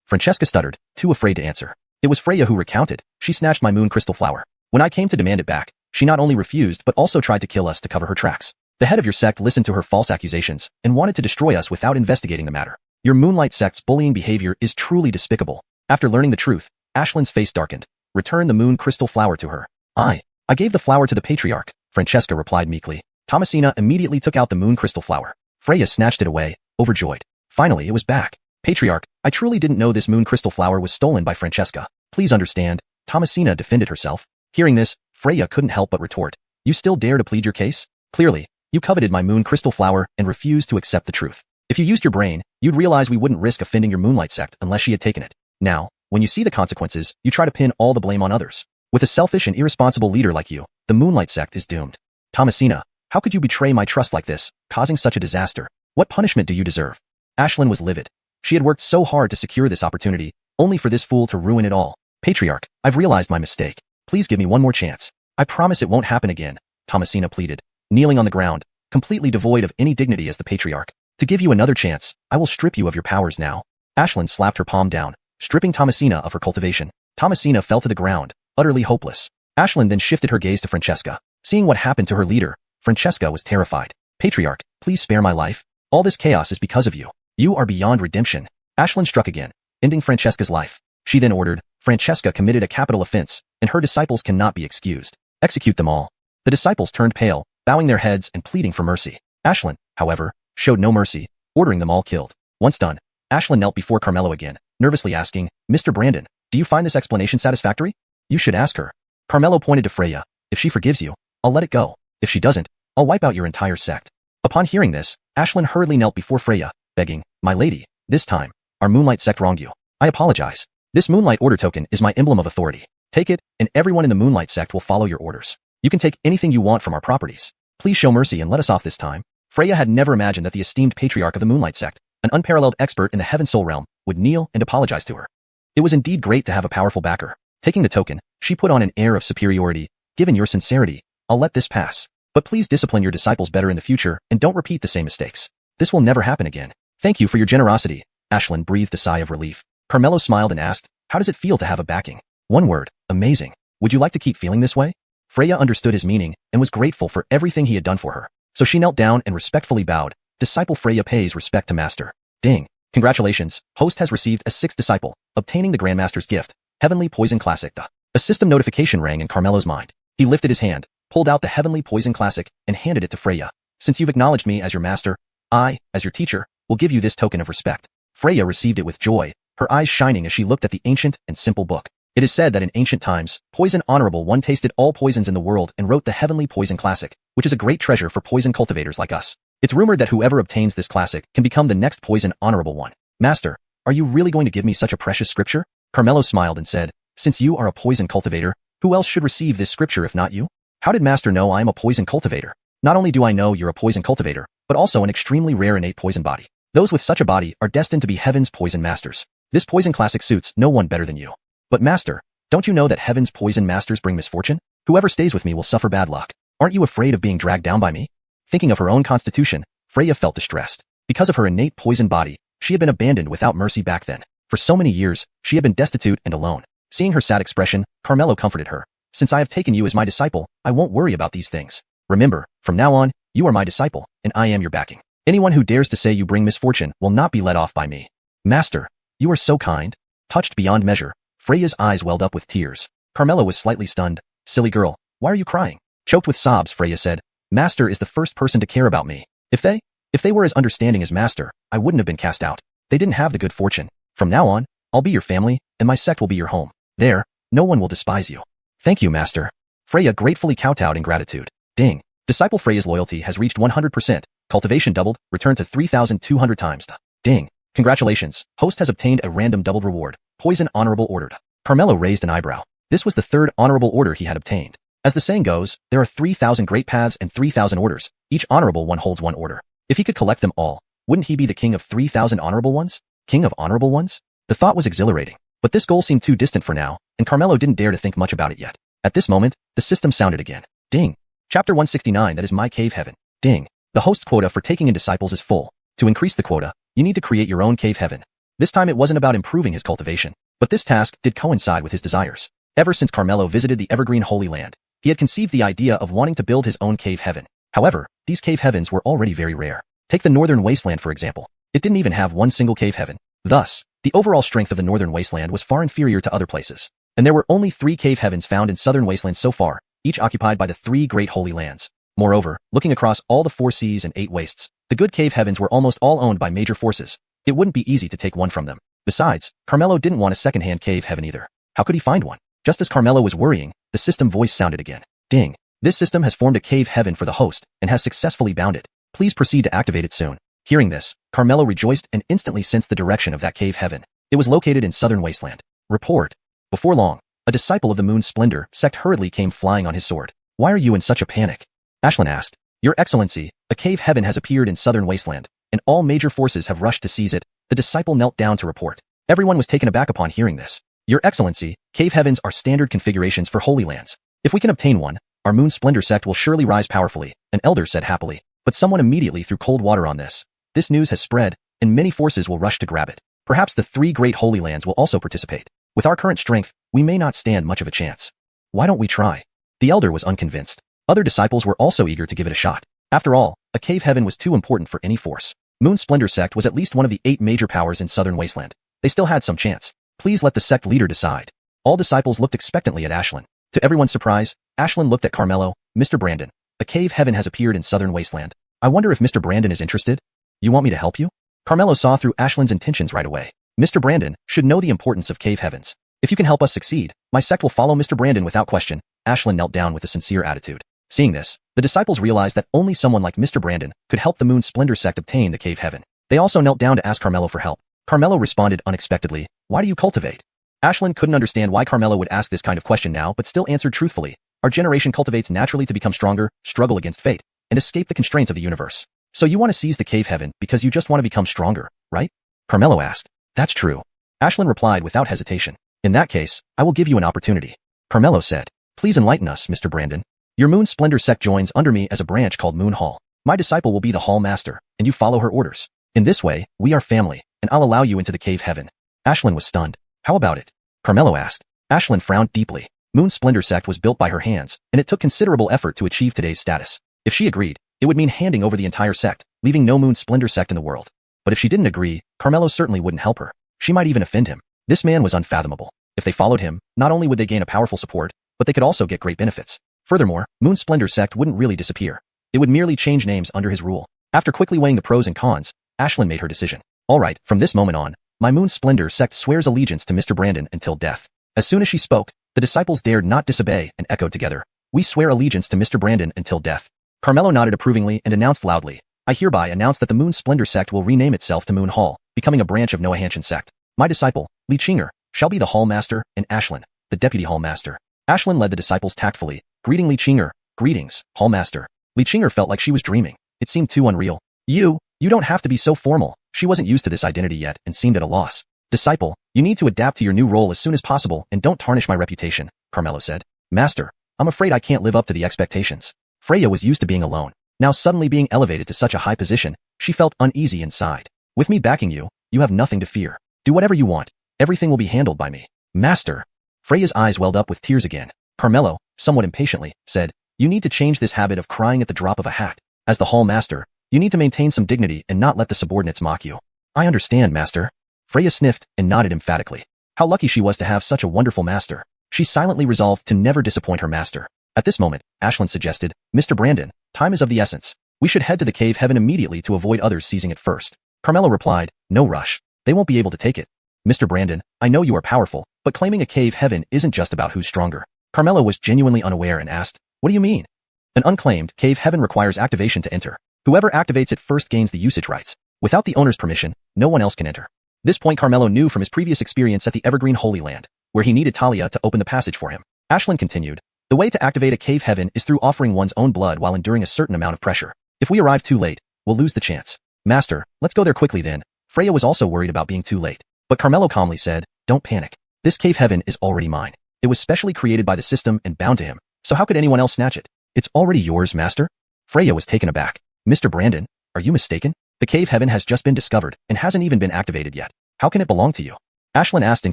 Francesca stuttered, too afraid to answer. "It was Freya who recounted. She snatched my moon crystal flower. When I came to demand it back, she not only refused but also tried to kill us to cover her tracks. The head of your sect listened to her false accusations and wanted to destroy us without investigating the matter. Your Moonlight sect's bullying behavior is truly despicable." After learning the truth, Ashlyn's face darkened. "Return the moon crystal flower to her." I gave the flower to the Patriarch," Francesca replied meekly. Thomasina immediately took out the moon crystal flower. Freya snatched it away, overjoyed. Finally, it was back. "Patriarch, I truly didn't know this moon crystal flower was stolen by Francesca. Please understand." Thomasina defended herself. Hearing this, Freya couldn't help but retort, "You still dare to plead your case? Clearly, you coveted my moon crystal flower and refused to accept the truth. If you used your brain, you'd realize we wouldn't risk offending your Moonlight sect unless she had taken it. Now, when you see the consequences, you try to pin all the blame on others. With a selfish and irresponsible leader like you, the Moonlight sect is doomed. Thomasina, how could you betray my trust like this, causing such a disaster? What punishment do you deserve?" Ashlyn was livid. She had worked so hard to secure this opportunity, only for this fool to ruin it all. "Patriarch, I've realized my mistake. Please give me one more chance. I promise it won't happen again," Thomasina pleaded, kneeling on the ground, completely devoid of any dignity as the Patriarch. "To give you another chance, I will strip you of your powers now." Ashlyn slapped her palm down, stripping Thomasina of her cultivation. Thomasina fell to the ground, utterly hopeless. Ashlyn then shifted her gaze to Francesca. Seeing what happened to her leader, Francesca was terrified. "Patriarch, please spare my life. All this chaos is because of you. You are beyond redemption." Ashlyn struck again, ending Francesca's life. She then ordered, "Francesca committed a capital offense, and her disciples cannot be excused. Execute them all." The disciples turned pale, bowing their heads and pleading for mercy. Ashlyn, however, showed no mercy, ordering them all killed. Once done, Ashlyn knelt before Carmelo again, nervously asking, "Mr. Brandon, do you find this explanation satisfactory?" "You should ask her." Carmelo pointed to Freya. "If she forgives you, I'll let it go. If she doesn't, I'll wipe out your entire sect." Upon hearing this, Ashlyn hurriedly knelt before Freya, begging, "My lady, this time, our Moonlight sect wronged you. I apologize. This Moonlight Order token is my emblem of authority. Take it, and everyone in the Moonlight sect will follow your orders. You can take anything you want from our properties. Please show mercy and let us off this time." Freya had never imagined that the esteemed Patriarch of the Moonlight sect, an unparalleled expert in the Heaven Soul realm, would kneel and apologize to her. It was indeed great to have a powerful backer. Taking the token, she put on an air of superiority. "Given your sincerity, I'll let this pass. But please discipline your disciples better in the future and don't repeat the same mistakes. This will never happen again." "Thank you for your generosity." Ashlyn breathed a sigh of relief. Carmelo smiled and asked, "How does it feel to have a backing?" "One word, amazing. Would you like to keep feeling this way?" Freya understood his meaning and was grateful for everything he had done for her. So she knelt down and respectfully bowed. Disciple Freya pays respect to master. Ding. Congratulations, host has received a 6th disciple, obtaining the Grandmaster's gift, Heavenly Poison Classic. A system notification rang in Carmelo's mind. He lifted his hand, pulled out the Heavenly Poison Classic, and handed it to Freya. Since you've acknowledged me as your master, I, as your teacher, will give you this token of respect. Freya received it with joy, her eyes shining as she looked at the ancient and simple book. It is said that in ancient times, Poison Honorable One tasted all poisons in the world and wrote the Heavenly Poison Classic, which is a great treasure for poison cultivators like us. It's rumored that whoever obtains this classic can become the next Poison Honorable One. Master, are you really going to give me such a precious scripture? Carmelo smiled and said, since you are a poison cultivator, who else should receive this scripture if not you? How did Master know I am a poison cultivator? Not only do I know you're a poison cultivator, but also an extremely rare innate poison body. Those with such a body are destined to be Heaven's poison masters. This poison classic suits no one better than you. But Master, don't you know that Heaven's poison masters bring misfortune? Whoever stays with me will suffer bad luck. Aren't you afraid of being dragged down by me? Thinking of her own constitution, Freya felt distressed. Because of her innate poison body, she had been abandoned without mercy back then. For so many years, she had been destitute and alone. Seeing her sad expression, Carmelo comforted her. Since I have taken you as my disciple, I won't worry about these things. Remember, from now on, you are my disciple, and I am your backing. Anyone who dares to say you bring misfortune will not be led off by me. Master, you are so kind. Touched beyond measure, Freya's eyes welled up with tears. Carmelo was slightly stunned. Silly girl, why are you crying? Choked with sobs, Freya said, Master is the first person to care about me. If they were as understanding as Master, I wouldn't have been cast out. They didn't have the good fortune. From now on, I'll be your family, and my sect will be your home. There, no one will despise you. Thank you, Master. Freya gratefully kowtowed in gratitude. Ding. Disciple Freya's loyalty has reached 100%. Cultivation doubled, returned to 3,200 times. Ding. Congratulations, host has obtained a random doubled reward. Poison Honorable Ordered. Carmelo raised an eyebrow. This was the 3rd honorable order he had obtained. As the saying goes, there are 3,000 great paths and 3,000 orders. Each honorable one holds one order. If he could collect them all, wouldn't he be the king of 3,000 honorable ones? King of honorable ones? The thought was exhilarating. But this goal seemed too distant for now, and Carmelo didn't dare to think much about it yet. At this moment, the system sounded again. Ding. Chapter 169, that is my cave heaven. Ding. The host's quota for taking in disciples is full. To increase the quota, you need to create your own cave heaven. This time it wasn't about improving his cultivation, but this task did coincide with his desires. Ever since Carmelo visited the evergreen Holy Land, he had conceived the idea of wanting to build his own cave heaven. However, these cave heavens were already very rare. Take the Northern Wasteland for example. It didn't even have one single cave heaven. Thus, the overall strength of the Northern Wasteland was far inferior to other places. And there were only 3 cave heavens found in Southern Wasteland so far, each occupied by the 3 great holy lands. Moreover, looking across all the 4 seas and 8 wastes, the good cave heavens were almost all owned by major forces. It wouldn't be easy to take one from them. Besides, Carmelo didn't want a second-hand cave heaven either. How could he find one? Just as Carmelo was worrying, the system voice sounded again. Ding. This system has formed a cave heaven for the host and has successfully bound it. Please proceed to activate it soon. Hearing this, Carmelo rejoiced and instantly sensed the direction of that cave heaven. It was located in Southern Wasteland. Report. Before long, a disciple of the Moon Splendor sect hurriedly came flying on his sword. Why are you in such a panic? Ashlyn asked. Your Excellency, a cave heaven has appeared in Southern Wasteland, and all major forces have rushed to seize it. The disciple knelt down to report. Everyone was taken aback upon hearing this. Your Excellency, cave heavens are standard configurations for holy lands. If we can obtain one, our Moon Splendor sect will surely rise powerfully, an elder said happily. But someone immediately threw cold water on this. This news has spread, and many forces will rush to grab it. Perhaps the 3 great holy lands will also participate. With our current strength, we may not stand much of a chance. Why don't we try? The elder was unconvinced. Other disciples were also eager to give it a shot. After all, a cave heaven was too important for any force. Moon Splendor sect was at least one of the 8 major powers in Southern Wasteland. They still had some chance. Please let the sect leader decide. All disciples looked expectantly at Ashlyn. To everyone's surprise, Ashlyn looked at Carmelo. Mr. Brandon, a cave heaven has appeared in Southern Wasteland. I wonder if Mr. Brandon is interested? You want me to help you? Carmelo saw through Ashlyn's intentions right away. Mr. Brandon should know the importance of cave heavens. If you can help us succeed, my sect will follow Mr. Brandon without question. Ashlyn knelt down with a sincere attitude. Seeing this, the disciples realized that only someone like Mr. Brandon could help the Moon Splendor sect obtain the cave heaven. They also knelt down to ask Carmelo for help. Carmelo responded unexpectedly. Why do you cultivate? Ashlyn couldn't understand why Carmelo would ask this kind of question now, but still answered truthfully. Our generation cultivates naturally to become stronger, struggle against fate, and escape the constraints of the universe. So you want to seize the cave heaven because you just want to become stronger, right? Carmelo asked. That's true. Ashlyn replied without hesitation. In that case, I will give you an opportunity. Carmelo said. Please enlighten us, Mr. Brandon. Your Moon Splendor sect joins under me as a branch called Moon Hall. My disciple will be the hall master, and you follow her orders. In this way, we are family, and I'll allow you into the cave heaven. Ashlyn was stunned. How about it? Carmelo asked. Ashlyn frowned deeply. Moon Splendor sect was built by her hands, and it took considerable effort to achieve today's status. If she agreed, it would mean handing over the entire sect, leaving no Moon Splendor sect in the world. But if she didn't agree, Carmelo certainly wouldn't help her. She might even offend him. This man was unfathomable. If they followed him, not only would they gain a powerful support, but they could also get great benefits. Furthermore, Moon Splendor sect wouldn't really disappear. It would merely change names under his rule. After quickly weighing the pros and cons, Ashlyn made her decision. Alright, from this moment on, my Moon Splendor sect swears allegiance to Mr. Brandon until death. As soon as she spoke, the disciples dared not disobey and echoed together. We swear allegiance to Mr. Brandon until death. Carmelo nodded approvingly and announced loudly, I hereby announce that the Moon Splendor sect will rename itself to Moon Hall, becoming a branch of Xianxia sect. My disciple, Xianxia, shall be the Hall Master, and Ashlyn, the Deputy Hall Master. Ashlyn led the disciples tactfully, greeting Xianxia, greetings, Hall Master. Xianxia felt like she was dreaming. It seemed too unreal. You don't have to be so formal. She wasn't used to this identity yet and seemed at a loss. Disciple, you need to adapt to your new role as soon as possible and don't tarnish my reputation, Carmelo said. Master, I'm afraid I can't live up to the expectations. Freya was used to being alone. Now suddenly being elevated to such a high position, she felt uneasy inside. With me backing you, you have nothing to fear. Do whatever you want. Everything will be handled by me. Master. Freya's eyes welled up with tears again. Carmelo, somewhat impatiently, said, you need to change this habit of crying at the drop of a hat. As the Hall Master, you need to maintain some dignity and not let the subordinates mock you. I understand, Master. Freya sniffed and nodded emphatically. How lucky she was to have such a wonderful master. She silently resolved to never disappoint her master. At this moment, Ashlyn suggested, Mr. Brandon, time is of the essence. We should head to the cave heaven immediately to avoid others seizing it first. Carmelo replied, no rush. They won't be able to take it. Mr. Brandon, I know you are powerful, but claiming a cave heaven isn't just about who's stronger. Carmelo was genuinely unaware and asked, what do you mean? An unclaimed cave heaven requires activation to enter. Whoever activates it first gains the usage rights. Without the owner's permission, no one else can enter. This point Carmelo knew from his previous experience at the Evergreen Holy Land, where he needed Talia to open the passage for him. Ashlyn continued, the way to activate a cave heaven is through offering one's own blood while enduring a certain amount of pressure. If we arrive too late, we'll lose the chance. Master, let's go there quickly then. Freya was also worried about being too late. But Carmelo calmly said, don't panic. This cave heaven is already mine. It was specially created by the system and bound to him, so how could anyone else snatch it? It's already yours, Master? Freya was taken aback. Mr. Brandon, are you mistaken? The cave heaven has just been discovered and hasn't even been activated yet. How can it belong to you? Ashlyn asked in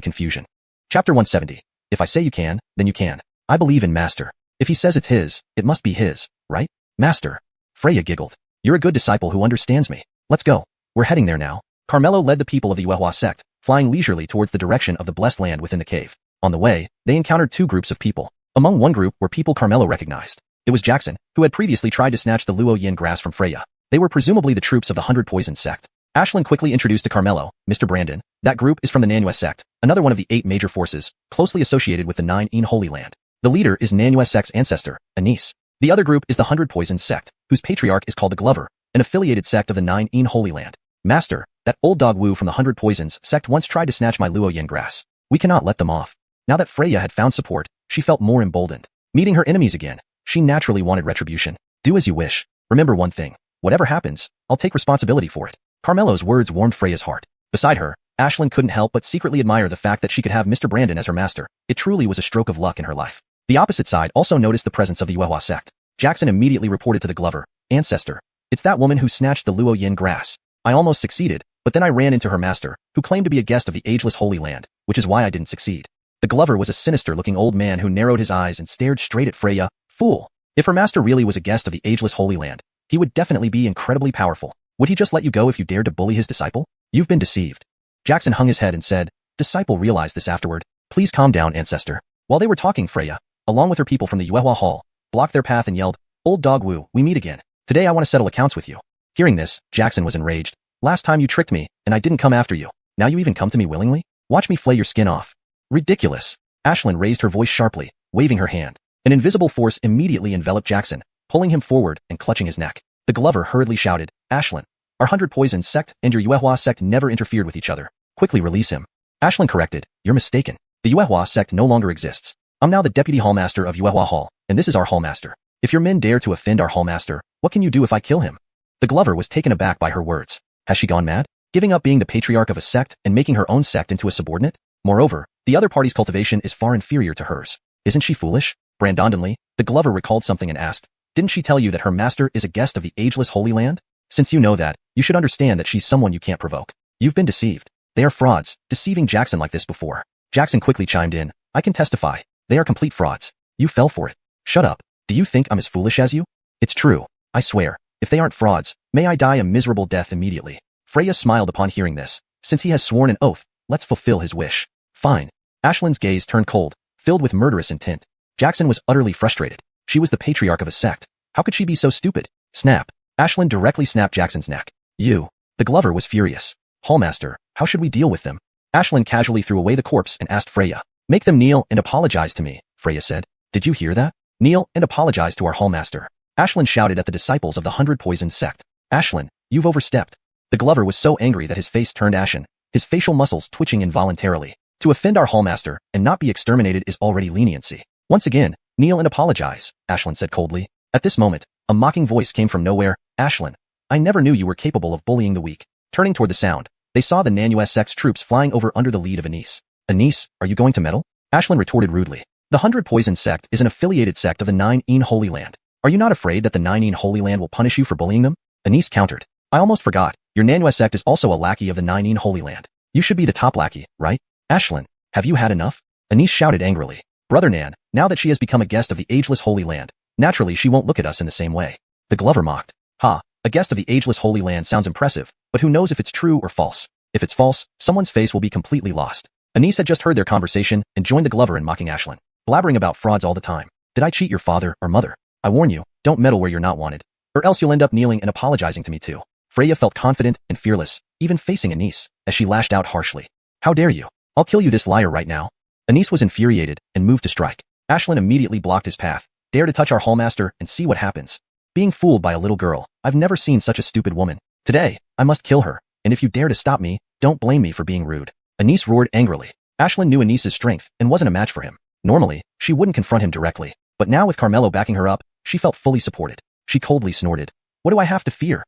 confusion. Chapter 170. If I say you can, then you can. I believe in Master. If he says it's his, it must be his, right? Master. Freya giggled. You're a good disciple who understands me. Let's go. We're heading there now. Carmelo led the people of the Wuxia sect, flying leisurely towards the direction of the blessed land within the cave. On the way, they encountered two groups of people. Among one group were people Carmelo recognized. It was Jackson, who had previously tried to snatch the Luo Yin grass from Freya. They were presumably the troops of the 100 Poison sect. Ashlyn quickly introduced to Carmelo, Mr. Brandon, that group is from the Nanyue sect, another one of the 8 major forces, closely associated with the 9 In Holy Land. The leader is Nanyue sect's ancestor, Anise. The other group is the 100 Poison sect, whose patriarch is called the Glover, an affiliated sect of the 9 In Holy Land. Master, that old dog Wu from the 100 Poisons sect once tried to snatch my Luo Yin grass. We cannot let them off. Now that Freya had found support, she felt more emboldened. Meeting her enemies again, she naturally wanted retribution. Do as you wish. Remember one thing. Whatever happens, I'll take responsibility for it. Carmelo's words warmed Freya's heart. Beside her, Ashlyn couldn't help but secretly admire the fact that she could have Mr. Brandon as her master. It truly was a stroke of luck in her life. The opposite side also noticed the presence of the Wuxia sect. Jackson immediately reported to the Glover, ancestor. It's that woman who snatched the Luo Yin grass. I almost succeeded, but then I ran into her master, who claimed to be a guest of the ageless Holy Land, which is why I didn't succeed. The Glover was a sinister-looking old man who narrowed his eyes and stared straight at Freya. Fool! If her master really was a guest of the ageless Holy Land, he would definitely be incredibly powerful. Would he just let you go if you dared to bully his disciple? You've been deceived. Jackson hung his head and said, disciple realized this afterward. Please calm down, ancestor. While they were talking, Freya, along with her people from the Wuxia Hall, blocked their path and yelled, Old dog Wu, we meet again. Today I want to settle accounts with you. Hearing this, Jackson was enraged. Last time you tricked me, and I didn't come after you. Now you even come to me willingly? Watch me flay your skin off. Ridiculous. Ashlyn raised her voice sharply, waving her hand. An invisible force immediately enveloped Jackson, pulling him forward and clutching his neck. The Glover hurriedly shouted, Ashlyn, our 100 Poison sect and your Wuxia sect never interfered with each other. Quickly release him. Ashlyn corrected, you're mistaken. The Wuxia sect no longer exists. I'm now the Deputy Hallmaster of Wuxia Hall, and this is our Hallmaster. If your men dare to offend our Hallmaster, what can you do if I kill him? The Glover was taken aback by her words. Has she gone mad? Giving up being the patriarch of a sect and making her own sect into a subordinate? Moreover, the other party's cultivation is far inferior to hers. Isn't she foolish? Brandondonly, the Glover recalled something and asked, didn't she tell you that her master is a guest of the ageless Holy Land? Since you know that, you should understand that she's someone you can't provoke. You've been deceived. They are frauds, deceiving Jackson like this before. Jackson quickly chimed in, I can testify. They are complete frauds. You fell for it. Shut up. Do you think I'm as foolish as you? It's true. I swear. If they aren't frauds, may I die a miserable death immediately. Freya smiled upon hearing this. Since he has sworn an oath, let's fulfill his wish. Fine. Ashlin's gaze turned cold, filled with murderous intent. Jackson was utterly frustrated. She was the patriarch of a sect. How could she be so stupid? Snap. Ashlyn directly snapped Jackson's neck. You. The Glover was furious. Hallmaster, how should we deal with them? Ashlyn casually threw away the corpse and asked Freya. Make them kneel and apologize to me, Freya said. Did you hear that? Kneel and apologize to our Hallmaster. Ashlyn shouted at the disciples of the 100 Poison sect. Ashlyn, you've overstepped. The Glover was so angry that his face turned ashen, his facial muscles twitching involuntarily. To offend our Hallmaster and not be exterminated is already leniency. Once again, kneel and apologize, Ashlyn said coldly. At this moment, a mocking voice came from nowhere. Ashlyn, I never knew you were capable of bullying the weak. Turning toward the sound, they saw the Nanyue sect's troops flying over under the lead of Anise. Anise, are you going to meddle? Ashlyn retorted rudely. The 100 Poison sect is an affiliated sect of the 9 Holy Land. Are you not afraid that the 9 Holy Land will punish you for bullying them? Anise countered. I almost forgot. Your Nanyue sect is also a lackey of the 9 Holy Land. You should be the top lackey, right? Ashlyn, have you had enough? Anise shouted angrily. Brother Nan, now that she has become a guest of the ageless Holy Land, naturally she won't look at us in the same way. The Glover mocked. Ha, a guest of the ageless Holy Land sounds impressive, but who knows if it's true or false. If it's false, someone's face will be completely lost. Anise had just heard their conversation and joined the Glover in mocking Ashlyn. Blabbering about frauds all the time. Did I cheat your father or mother? I warn you, don't meddle where you're not wanted, or else you'll end up kneeling and apologizing to me too. Freya felt confident and fearless, even facing Anise, as she lashed out harshly. How dare you? I'll kill you this liar right now. Anise was infuriated and moved to strike. Ashlyn immediately blocked his path. Dare to touch our Hallmaster and see what happens. Being fooled by a little girl, I've never seen such a stupid woman. Today, I must kill her, and if you dare to stop me, don't blame me for being rude. Anise roared angrily. Ashlyn knew Anise's strength and wasn't a match for him. Normally, she wouldn't confront him directly, but now with Carmelo backing her up, she felt fully supported. She coldly snorted. What do I have to fear?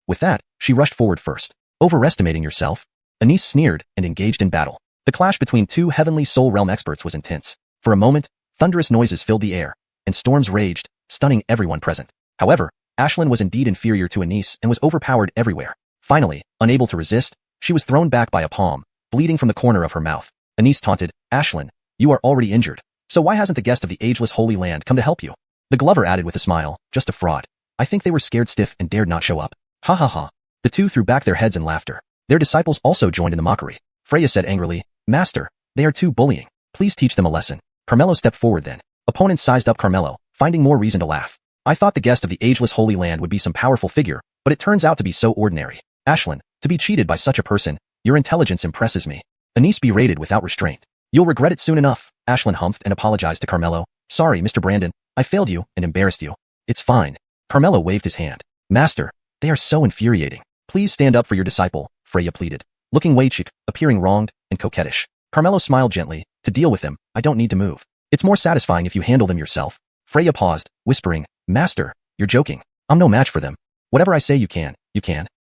With that, she rushed forward first. Overestimating yourself? Anise sneered and engaged in battle. The clash between two Heavenly Soul Realm experts was intense. For a moment, thunderous noises filled the air, and storms raged, stunning everyone present. However, Ashlyn was indeed inferior to Anise and was overpowered everywhere. Finally, unable to resist, she was thrown back by a palm, bleeding from the corner of her mouth. Anise taunted, Ashlyn, you are already injured, so why hasn't the guest of the ageless Holy Land come to help you? The Glover added with a smile, just a fraud. I think they were scared stiff and dared not show up. Ha ha ha. The two threw back their heads in laughter. Their disciples also joined in the mockery. Freya said angrily, Master, they are too bullying. Please teach them a lesson. Carmelo stepped forward then. Opponents sized up Carmelo, finding more reason to laugh. I thought the guest of the ageless Holy Land would be some powerful figure, but it turns out to be so ordinary. Ashlyn, to be cheated by such a person, your intelligence impresses me. Anise berated without restraint. You'll regret it soon enough. Ashlyn humphed and apologized to Carmelo. Sorry, Mr. Brandon, I failed you and embarrassed you. It's fine. Carmelo waved his hand. Master, they are so infuriating. Please stand up for your disciple, Freya pleaded. Looking Weichik, appearing wronged and coquettish. Carmelo smiled gently. To deal with them, I don't need to move. It's more satisfying if you handle them yourself. Freya paused, whispering, Master, you're joking. I'm no match for them. Whatever I say you can.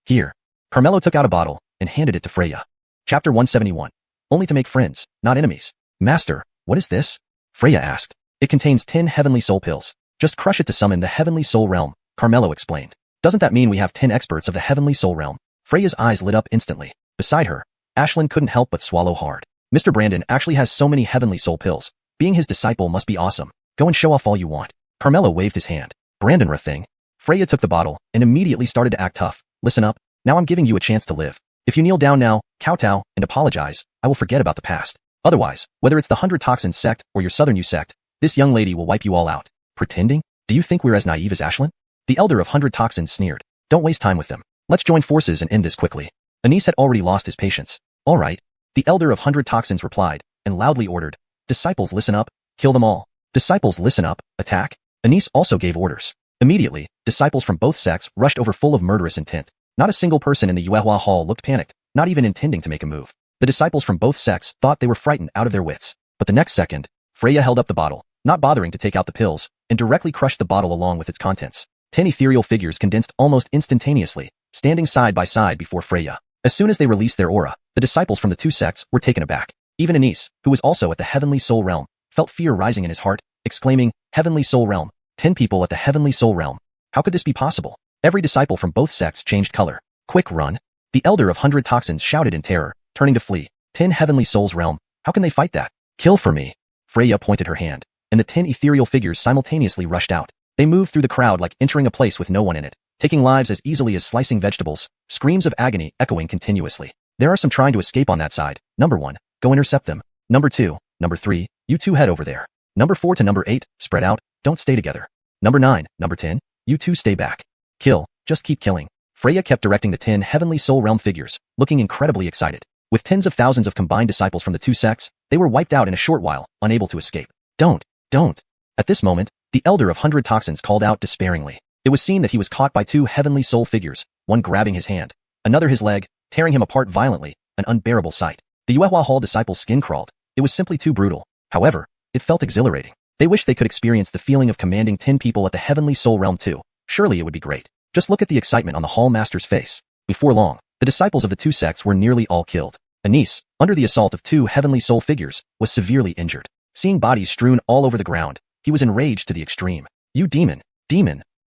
Here. Carmelo took out a bottle and handed it to Freya. Chapter 171. Only to make friends, not enemies. Master, what is this? Freya asked. It contains 10 Heavenly Soul pills. Just crush it to summon the Heavenly Soul Realm, Carmelo explained. Doesn't that mean we have 10 experts of the Heavenly Soul Realm? Freya's eyes lit up instantly. Beside her, Ashlyn couldn't help but swallow hard. Mr. Brandon actually has so many Heavenly Soul pills. Being his disciple must be awesome. Go and show off all you want. Carmelo waved his hand. Brandon thing. Freya took the bottle and immediately started to act tough. Listen up. Now I'm giving you a chance to live. If you kneel down now, kowtow, and apologize, I will forget about the past. Otherwise, whether it's the 100 Toxins sect or your Southern U sect, this young lady will wipe you all out. Pretending? Do you think we're as naive as Ashlyn? The elder of 100 Toxins sneered. Don't waste time with them. Let's join forces and end this quickly. Anise had already lost his patience. All right. The elder of 100 Toxins replied, and loudly ordered, Disciples listen up, kill them all. Disciples listen up, attack. Anise also gave orders. Immediately, disciples from both sects rushed over full of murderous intent. Not a single person in the Yuehua Hall looked panicked, not even intending to make a move. The disciples from both sects thought they were frightened out of their wits. But the next second, Freya held up the bottle, not bothering to take out the pills, and directly crushed the bottle along with its contents. 10 ethereal figures condensed almost instantaneously, standing side by side before Freya. As soon as they released their aura, the disciples from the two sects were taken aback. Even Anise, who was also at the Heavenly Soul Realm, felt fear rising in his heart, exclaiming, Heavenly Soul Realm, 10 people at the Heavenly Soul Realm. How could this be possible? Every disciple from both sects changed color. Quick run. The elder of 100 Toxins shouted in terror, turning to flee. 10 Heavenly Souls Realm. How can they fight that? Kill for me. Freya pointed her hand, and the 10 ethereal figures simultaneously rushed out. They moved through the crowd like entering a place with no one in it. taking lives as easily as slicing vegetables, screams of agony echoing continuously. There are some trying to escape on that side. Number 1, go intercept them. Number 2, number 3, you two head over there. Number 4 to number 8, spread out, don't stay together. Number 9, number 10, you two stay back. Kill, just keep killing. Freya kept directing the 10 heavenly soul realm figures, looking incredibly excited. With tens of thousands of combined disciples from the two sects, they were wiped out in a short while, unable to escape. Don't. At this moment, the elder of 100 toxins called out despairingly. It was seen that he was caught by 2 heavenly soul figures, one grabbing his hand, another his leg, tearing him apart violently, an unbearable sight. The Yuehua Hall disciples' skin crawled. It was simply too brutal. However, it felt exhilarating. They wished they could experience the feeling of commanding 10 people at the heavenly soul realm too. Surely it would be great. Just look at the excitement on the hall master's face. Before long, the disciples of the two sects were nearly all killed. Anis, under the assault of 2 heavenly soul figures, was severely injured. Seeing bodies strewn all over the ground, he was enraged to the extreme. You demon!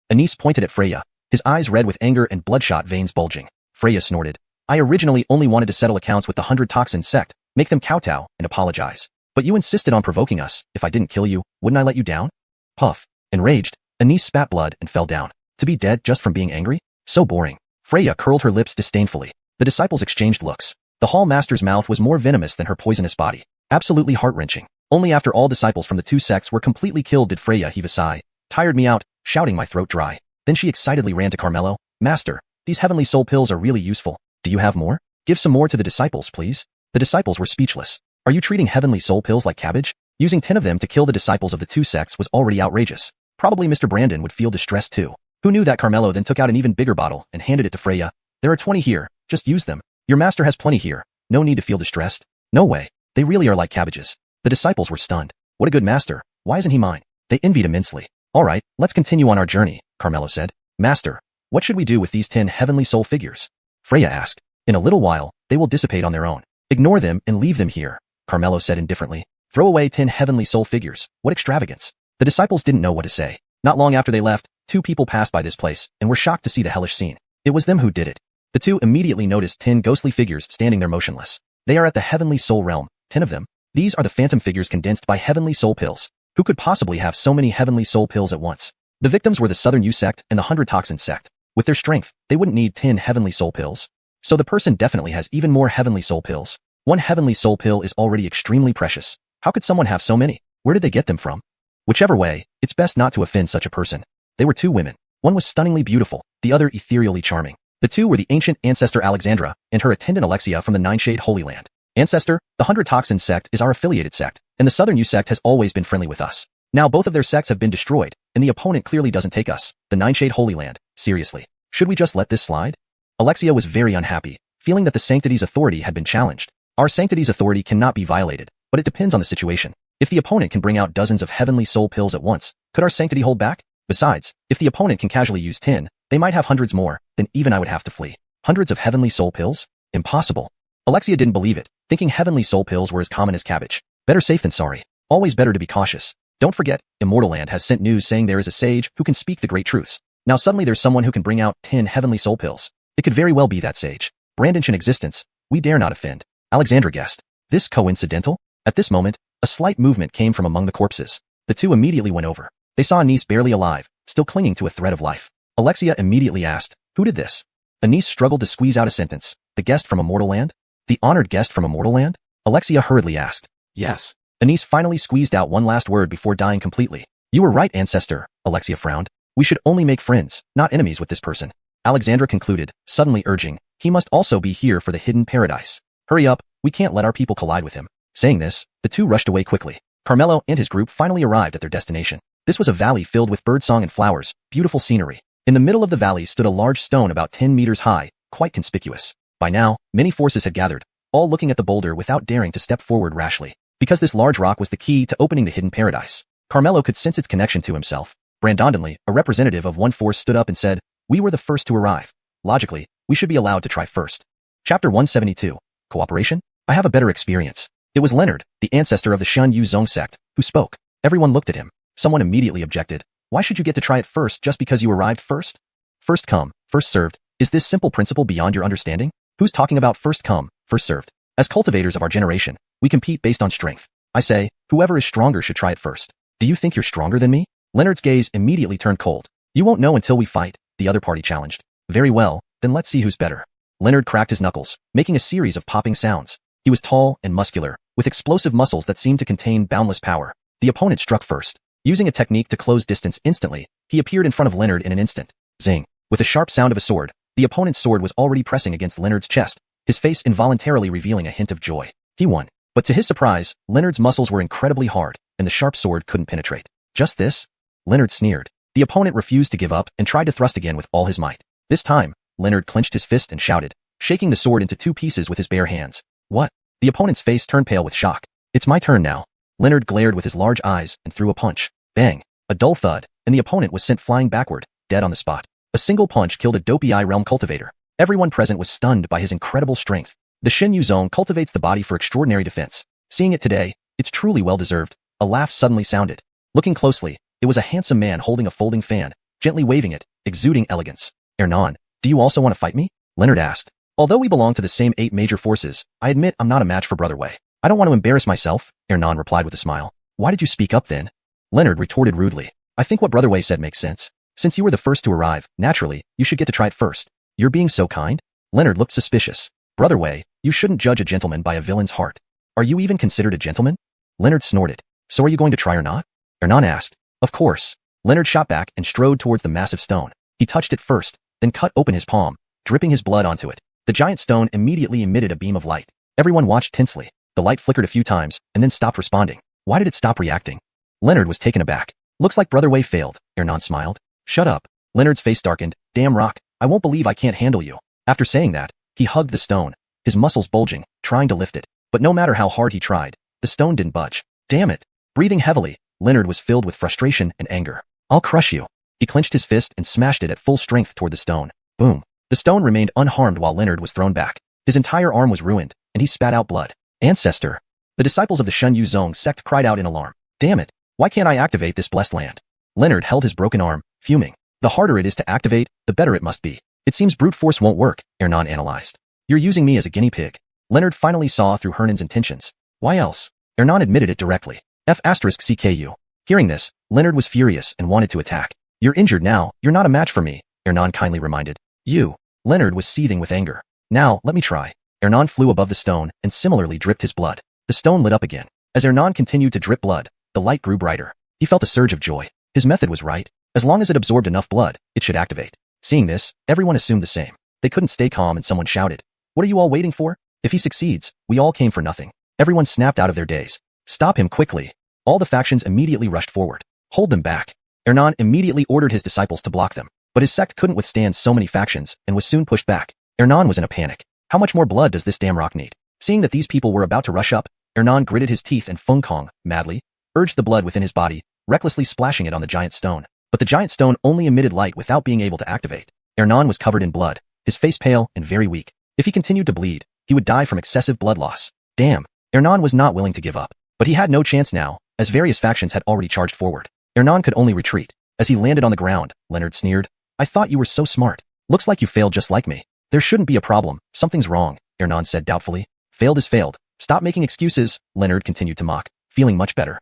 Anis pointed at Freya, his eyes red with anger and bloodshot veins bulging. Freya snorted. I originally only wanted to settle accounts with the 100 toxin sect, make them kowtow, and apologize. But you insisted on provoking us. If I didn't kill you, wouldn't I let you down? Puff. Enraged, Anis spat blood and fell down. To be dead just from being angry? So boring. Freya curled her lips disdainfully. The disciples exchanged looks. The hall master's mouth was more venomous than her poisonous body. Absolutely heart-wrenching. Only after all disciples from the two sects were completely killed did Freya heave a sigh. Tired me out, shouting my throat dry. Then she excitedly ran to Carmelo. Master, these heavenly soul pills are really useful. Do you have more? Give some more to the disciples, please. The disciples were speechless. Are you treating heavenly soul pills like cabbage? Using 10 of them to kill the disciples of the two sects was already outrageous. Probably Mr. Brandon would feel distressed too. Who knew that Carmelo then took out an even bigger bottle and handed it to Freya. There are 20 here, just use them. Your master has plenty here. No need to feel distressed. No way. They really are like cabbages. The disciples were stunned. What a good master. Why isn't he mine? They envied immensely. All right, let's continue on our journey, Carmelo said. Master, what should we do with these 10 heavenly soul figures? Freya asked. In a little while, they will dissipate on their own. Ignore them and leave them here, Carmelo said indifferently. Throw away 10 heavenly soul figures. What extravagance. The disciples didn't know what to say. Not long after they left, 2 people passed by this place and were shocked to see the hellish scene. It was them who did it. The 2 immediately noticed 10 ghostly figures standing there motionless. They are at the heavenly soul realm, 10 of them. These are the phantom figures condensed by heavenly soul pills. Who could possibly have so many heavenly soul pills at once? The victims were the Southern U sect and the 100 toxin sect. With their strength, they wouldn't need 10 heavenly soul pills. So the person definitely has even more heavenly soul pills. 1 heavenly soul pill is already extremely precious. How could someone have so many? Where did they get them from? Whichever way, it's best not to offend such a person. They were 2 women. One was stunningly beautiful, the other ethereally charming. The 2 were the ancient ancestor Alexandra and her attendant Alexia from the Nine-Shade Holy Land. Ancestor, the 100 toxin sect is our affiliated sect, and the Southern U sect has always been friendly with us. Now both of their sects have been destroyed, and the opponent clearly doesn't take us, the Nine-Shade Holy Land, seriously. Should we just let this slide? Alexia was very unhappy, feeling that the sanctity's authority had been challenged. Our sanctity's authority cannot be violated, but it depends on the situation. If the opponent can bring out dozens of heavenly soul pills at once, could our sanctity hold back? Besides, if the opponent can casually use 10, they might have hundreds more, then even I would have to flee. Hundreds of heavenly soul pills? Impossible. Alexia didn't believe it, thinking heavenly soul pills were as common as cabbage. Better safe than sorry. Always better to be cautious. Don't forget, Immortal Land has sent news saying there is a sage who can speak the great truths. Now suddenly there's someone who can bring out 10 heavenly soul pills. It could very well be that sage. Brandon's in existence. We dare not offend. Alexandra guessed. This coincidental? At this moment, a slight movement came from among the corpses. The 2 immediately went over. They saw Anis barely alive, still clinging to a thread of life. Alexia immediately asked, who did this? Anis struggled to squeeze out a sentence. The guest from Immortal Land? The honored guest from Immortal Land? Alexia hurriedly asked. Yes. Anis finally squeezed out one last word before dying completely. You were right, ancestor, Alexia frowned. We should only make friends, not enemies with this person. Alexandra concluded, suddenly urging, he must also be here for the hidden paradise. Hurry up, we can't let our people collide with him. Saying this, the 2 rushed away quickly. Carmelo and his group finally arrived at their destination. This was a valley filled with birdsong and flowers, beautiful scenery. In the middle of the valley stood a large stone about 10 meters high, quite conspicuous. By now, many forces had gathered, all looking at the boulder without daring to step forward rashly. Because this large rock was the key to opening the hidden paradise. Carmelo could sense its connection to himself. Brandondonly, a representative of one force stood up and said, we were the first to arrive. Logically, we should be allowed to try first. Chapter 172. Cooperation? I have a better experience. It was Leonard, the ancestor of the Shan Yu Zong sect, who spoke. Everyone looked at him. Someone immediately objected. Why should you get to try it first just because you arrived first? First come, first served. Is this simple principle beyond your understanding? Who's talking about first come, first served? As cultivators of our generation, we compete based on strength. I say, whoever is stronger should try it first. Do you think you're stronger than me? Leonard's gaze immediately turned cold. You won't know until we fight. the other party challenged. Very well, then let's see who's better. Leonard cracked his knuckles, making a series of popping sounds. He was tall and muscular, with explosive muscles that seemed to contain boundless power. The opponent struck first. Using a technique to close distance instantly, he appeared in front of Leonard in an instant. Zing! With a sharp sound of a sword, the opponent's sword was already pressing against Leonard's chest, his face involuntarily revealing a hint of joy. He won. But to his surprise, Leonard's muscles were incredibly hard, and the sharp sword couldn't penetrate. Just this? Leonard sneered. The opponent refused to give up and tried to thrust again with all his might. This time, Leonard clenched his fist and shouted, shaking the sword into two pieces with his bare hands. What? The opponent's face turned pale with shock. It's my turn now. Leonard glared with his large eyes and threw a punch. Bang! A dull thud, and the opponent was sent flying backward, dead on the spot. A single punch killed a dopey eye realm cultivator. Everyone present was stunned by his incredible strength. The Shinyu Zone cultivates the body for extraordinary defense. Seeing it today, it's truly well-deserved. A laugh suddenly sounded. Looking closely, it was a handsome man holding a folding fan, gently waving it, exuding elegance. Ernan, do you also want to fight me? Leonard asked. Although we belong to the same 8 major forces, I admit I'm not a match for Brother Wei. I don't want to embarrass myself, Ernan replied with a smile. Why did you speak up then? Leonard retorted rudely. I think what Brother Wei said makes sense. Since you were the first to arrive, naturally, you should get to try it first. You're being so kind? Leonard looked suspicious. Brother Wei, you shouldn't judge a gentleman by a villain's heart. Are you even considered a gentleman? Leonard snorted. So are you going to try or not? Ernan asked. Of course. Leonard shot back and strode towards the massive stone. He touched it first, then cut open his palm, dripping his blood onto it. The giant stone immediately emitted a beam of light. Everyone watched tensely. The light flickered a few times, and then stopped responding. Why did it stop reacting? Leonard was taken aback. Looks like Brother Wei failed, Ernan smiled. Shut up. Leonard's face darkened. Damn rock, I won't believe I can't handle you. After saying that, he hugged the stone, his muscles bulging, trying to lift it. But no matter how hard he tried, the stone didn't budge. Damn it. Breathing heavily, Leonard was filled with frustration and anger. I'll crush you. He clenched his fist and smashed it at full strength toward the stone. Boom. The stone remained unharmed while Leonard was thrown back. His entire arm was ruined, and he spat out blood. Ancestor. The disciples of the Shinyu Zone sect cried out in alarm. Damn it. Why can't I activate this blessed land? Leonard held his broken arm, fuming. The harder it is to activate, the better it must be. It seems brute force won't work, Ernan analyzed. You're using me as a guinea pig. Leonard finally saw through Hernan's intentions. Why else? Ernan admitted it directly. F***CKU. Hearing this, Leonard was furious and wanted to attack. You're injured now, you're not a match for me, Ernan kindly reminded. You. Leonard was seething with anger. Now, let me try. Ernan flew above the stone and similarly dripped his blood. The stone lit up again. As Ernan continued to drip blood, the light grew brighter. He felt a surge of joy. His method was right. As long as it absorbed enough blood, it should activate. Seeing this, everyone assumed the same. They couldn't stay calm and someone shouted. What are you all waiting for? If he succeeds, we all came for nothing. Everyone snapped out of their daze. Stop him quickly. All the factions immediately rushed forward. Hold them back. Ernan immediately ordered his disciples to block them. But his sect couldn't withstand so many factions and was soon pushed back. Ernan was in a panic. How much more blood does this damn rock need? Seeing that these people were about to rush up, Ernan gritted his teeth and Feng Kong, madly, urged the blood within his body, recklessly splashing it on the giant stone. But the giant stone only emitted light without being able to activate. Ernan was covered in blood, his face pale and very weak. If he continued to bleed, he would die from excessive blood loss. Damn. Ernan was not willing to give up. But he had no chance now, as various factions had already charged forward. Ernan could only retreat. As he landed on the ground, Leonard sneered. I thought you were so smart. Looks like you failed just like me. There shouldn't be a problem. Something's wrong, Ernan said doubtfully. Failed is failed. Stop making excuses, Leonard continued to mock, feeling much better.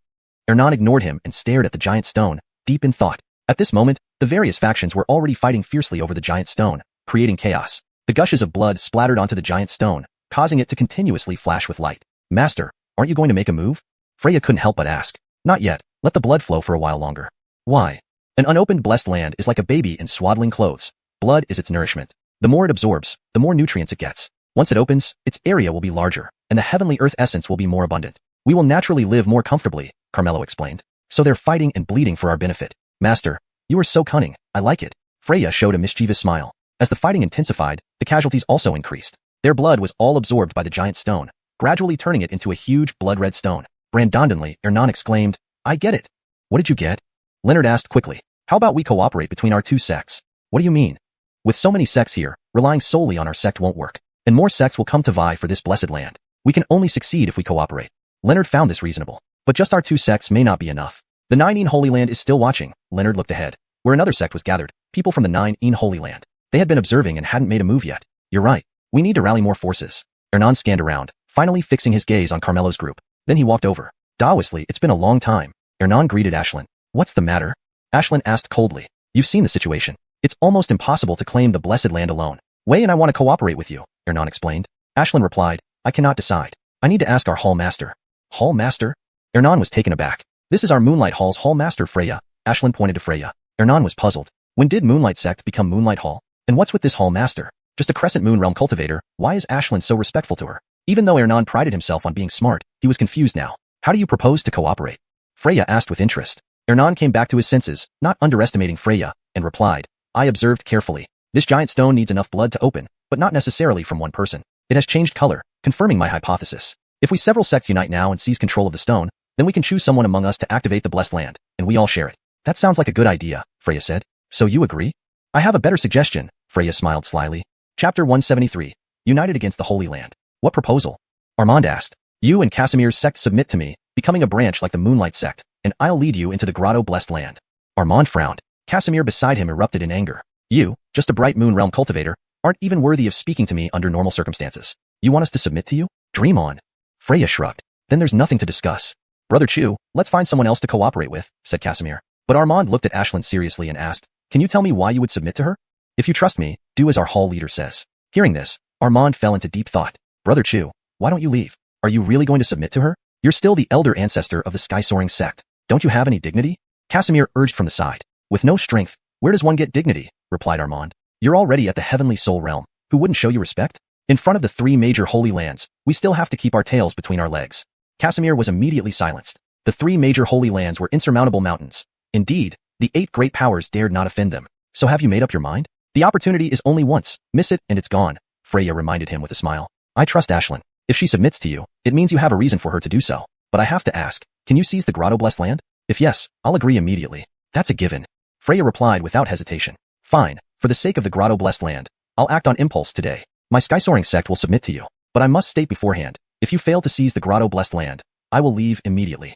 Ernan ignored him and stared at the giant stone, deep in thought. At this moment, the various factions were already fighting fiercely over the giant stone, creating chaos. The gushes of blood splattered onto the giant stone, causing it to continuously flash with light. Master, aren't you going to make a move? Freya couldn't help but ask. Not yet. Let the blood flow for a while longer. Why? An unopened blessed land is like a baby in swaddling clothes. Blood is its nourishment. The more it absorbs, the more nutrients it gets. Once it opens, its area will be larger, and the heavenly earth essence will be more abundant. We will naturally live more comfortably, Carmelo explained. So they're fighting and bleeding for our benefit. Master, you are so cunning. I like it. Freya showed a mischievous smile. As the fighting intensified, the casualties also increased. Their blood was all absorbed by the giant stone, gradually turning it into a huge blood-red stone. Brandondonly, Ernan exclaimed, I get it. What did you get? Leonard asked quickly. How about we cooperate between our two sects? What do you mean? With so many sects here, relying solely on our sect won't work, and more sects will come to vie for this blessed land. We can only succeed if we cooperate. Leonard found this reasonable. But just our two sects may not be enough. The Nine Holy Land is still watching. Leonard looked ahead, where another sect was gathered, people from the Nine Holy Land. They had been observing and hadn't made a move yet. You're right. We need to rally more forces. Ernan scanned around, finally fixing his gaze on Carmelo's group. Then he walked over. Daoistly, it's been a long time. Ernan greeted Ashlyn. What's the matter? Ashlyn asked coldly. You've seen the situation. It's almost impossible to claim the blessed land alone. Wei and I want to cooperate with you, Ernan explained. Ashlyn replied, I cannot decide. I need to ask our hall master. Hall master? Ernan was taken aback. This is our Moonlight Hall's hall master, Freya. Ashlyn pointed to Freya. Ernan was puzzled. When did Moonlight Sect become Moonlight Hall? And what's with this hall master? Just a Crescent Moon Realm cultivator, why is Ashlyn so respectful to her? Even though Ernan prided himself on being smart, he was confused now. How do you propose to cooperate? Freya asked with interest. Ernan came back to his senses, not underestimating Freya, and replied, I observed carefully. This giant stone needs enough blood to open, but not necessarily from one person. It has changed color, confirming my hypothesis. If we several sects unite now and seize control of the stone, then we can choose someone among us to activate the blessed land, and we all share it. That sounds like a good idea, Freya said. So you agree? I have a better suggestion, Freya smiled slyly. Chapter 173. United against the Holy Land. What proposal? Armand asked. You and Casimir's sect submit to me, becoming a branch like the Moonlight Sect, and I'll lead you into the Grotto Blessed Land. Armand frowned. Casimir beside him erupted in anger. You, just a bright moon realm cultivator, aren't even worthy of speaking to me under normal circumstances. You want us to submit to you? Dream on. Freya shrugged. Then there's nothing to discuss. Brother Chu, let's find someone else to cooperate with, said Casimir. But Armand looked at Ashlyn seriously and asked, can you tell me why you would submit to her? If you trust me, do as our hall leader says. Hearing this, Armand fell into deep thought. Brother Chu, why don't you leave? Are you really going to submit to her? You're still the elder ancestor of the sky-soaring sect. Don't you have any dignity? Casimir urged from the side. With no strength, where does one get dignity? Replied Armand. You're already at the heavenly soul realm. Who wouldn't show you respect? In front of the three major holy lands, we still have to keep our tails between our legs. Casimir was immediately silenced. The three major holy lands were insurmountable mountains. Indeed, the 8 great powers dared not offend them. So have you made up your mind? The opportunity is only once. Miss it and it's gone, Freya reminded him with a smile. I trust Ashlyn. If she submits to you, it means you have a reason for her to do so. But I have to ask, can you seize the Grotto Blessed Land? If yes, I'll agree immediately. That's a given. Freya replied without hesitation. Fine, for the sake of the Grotto Blessed Land, I'll act on impulse today. My sky-soaring sect will submit to you. But I must state beforehand, if you fail to seize the Grotto Blessed Land, I will leave immediately.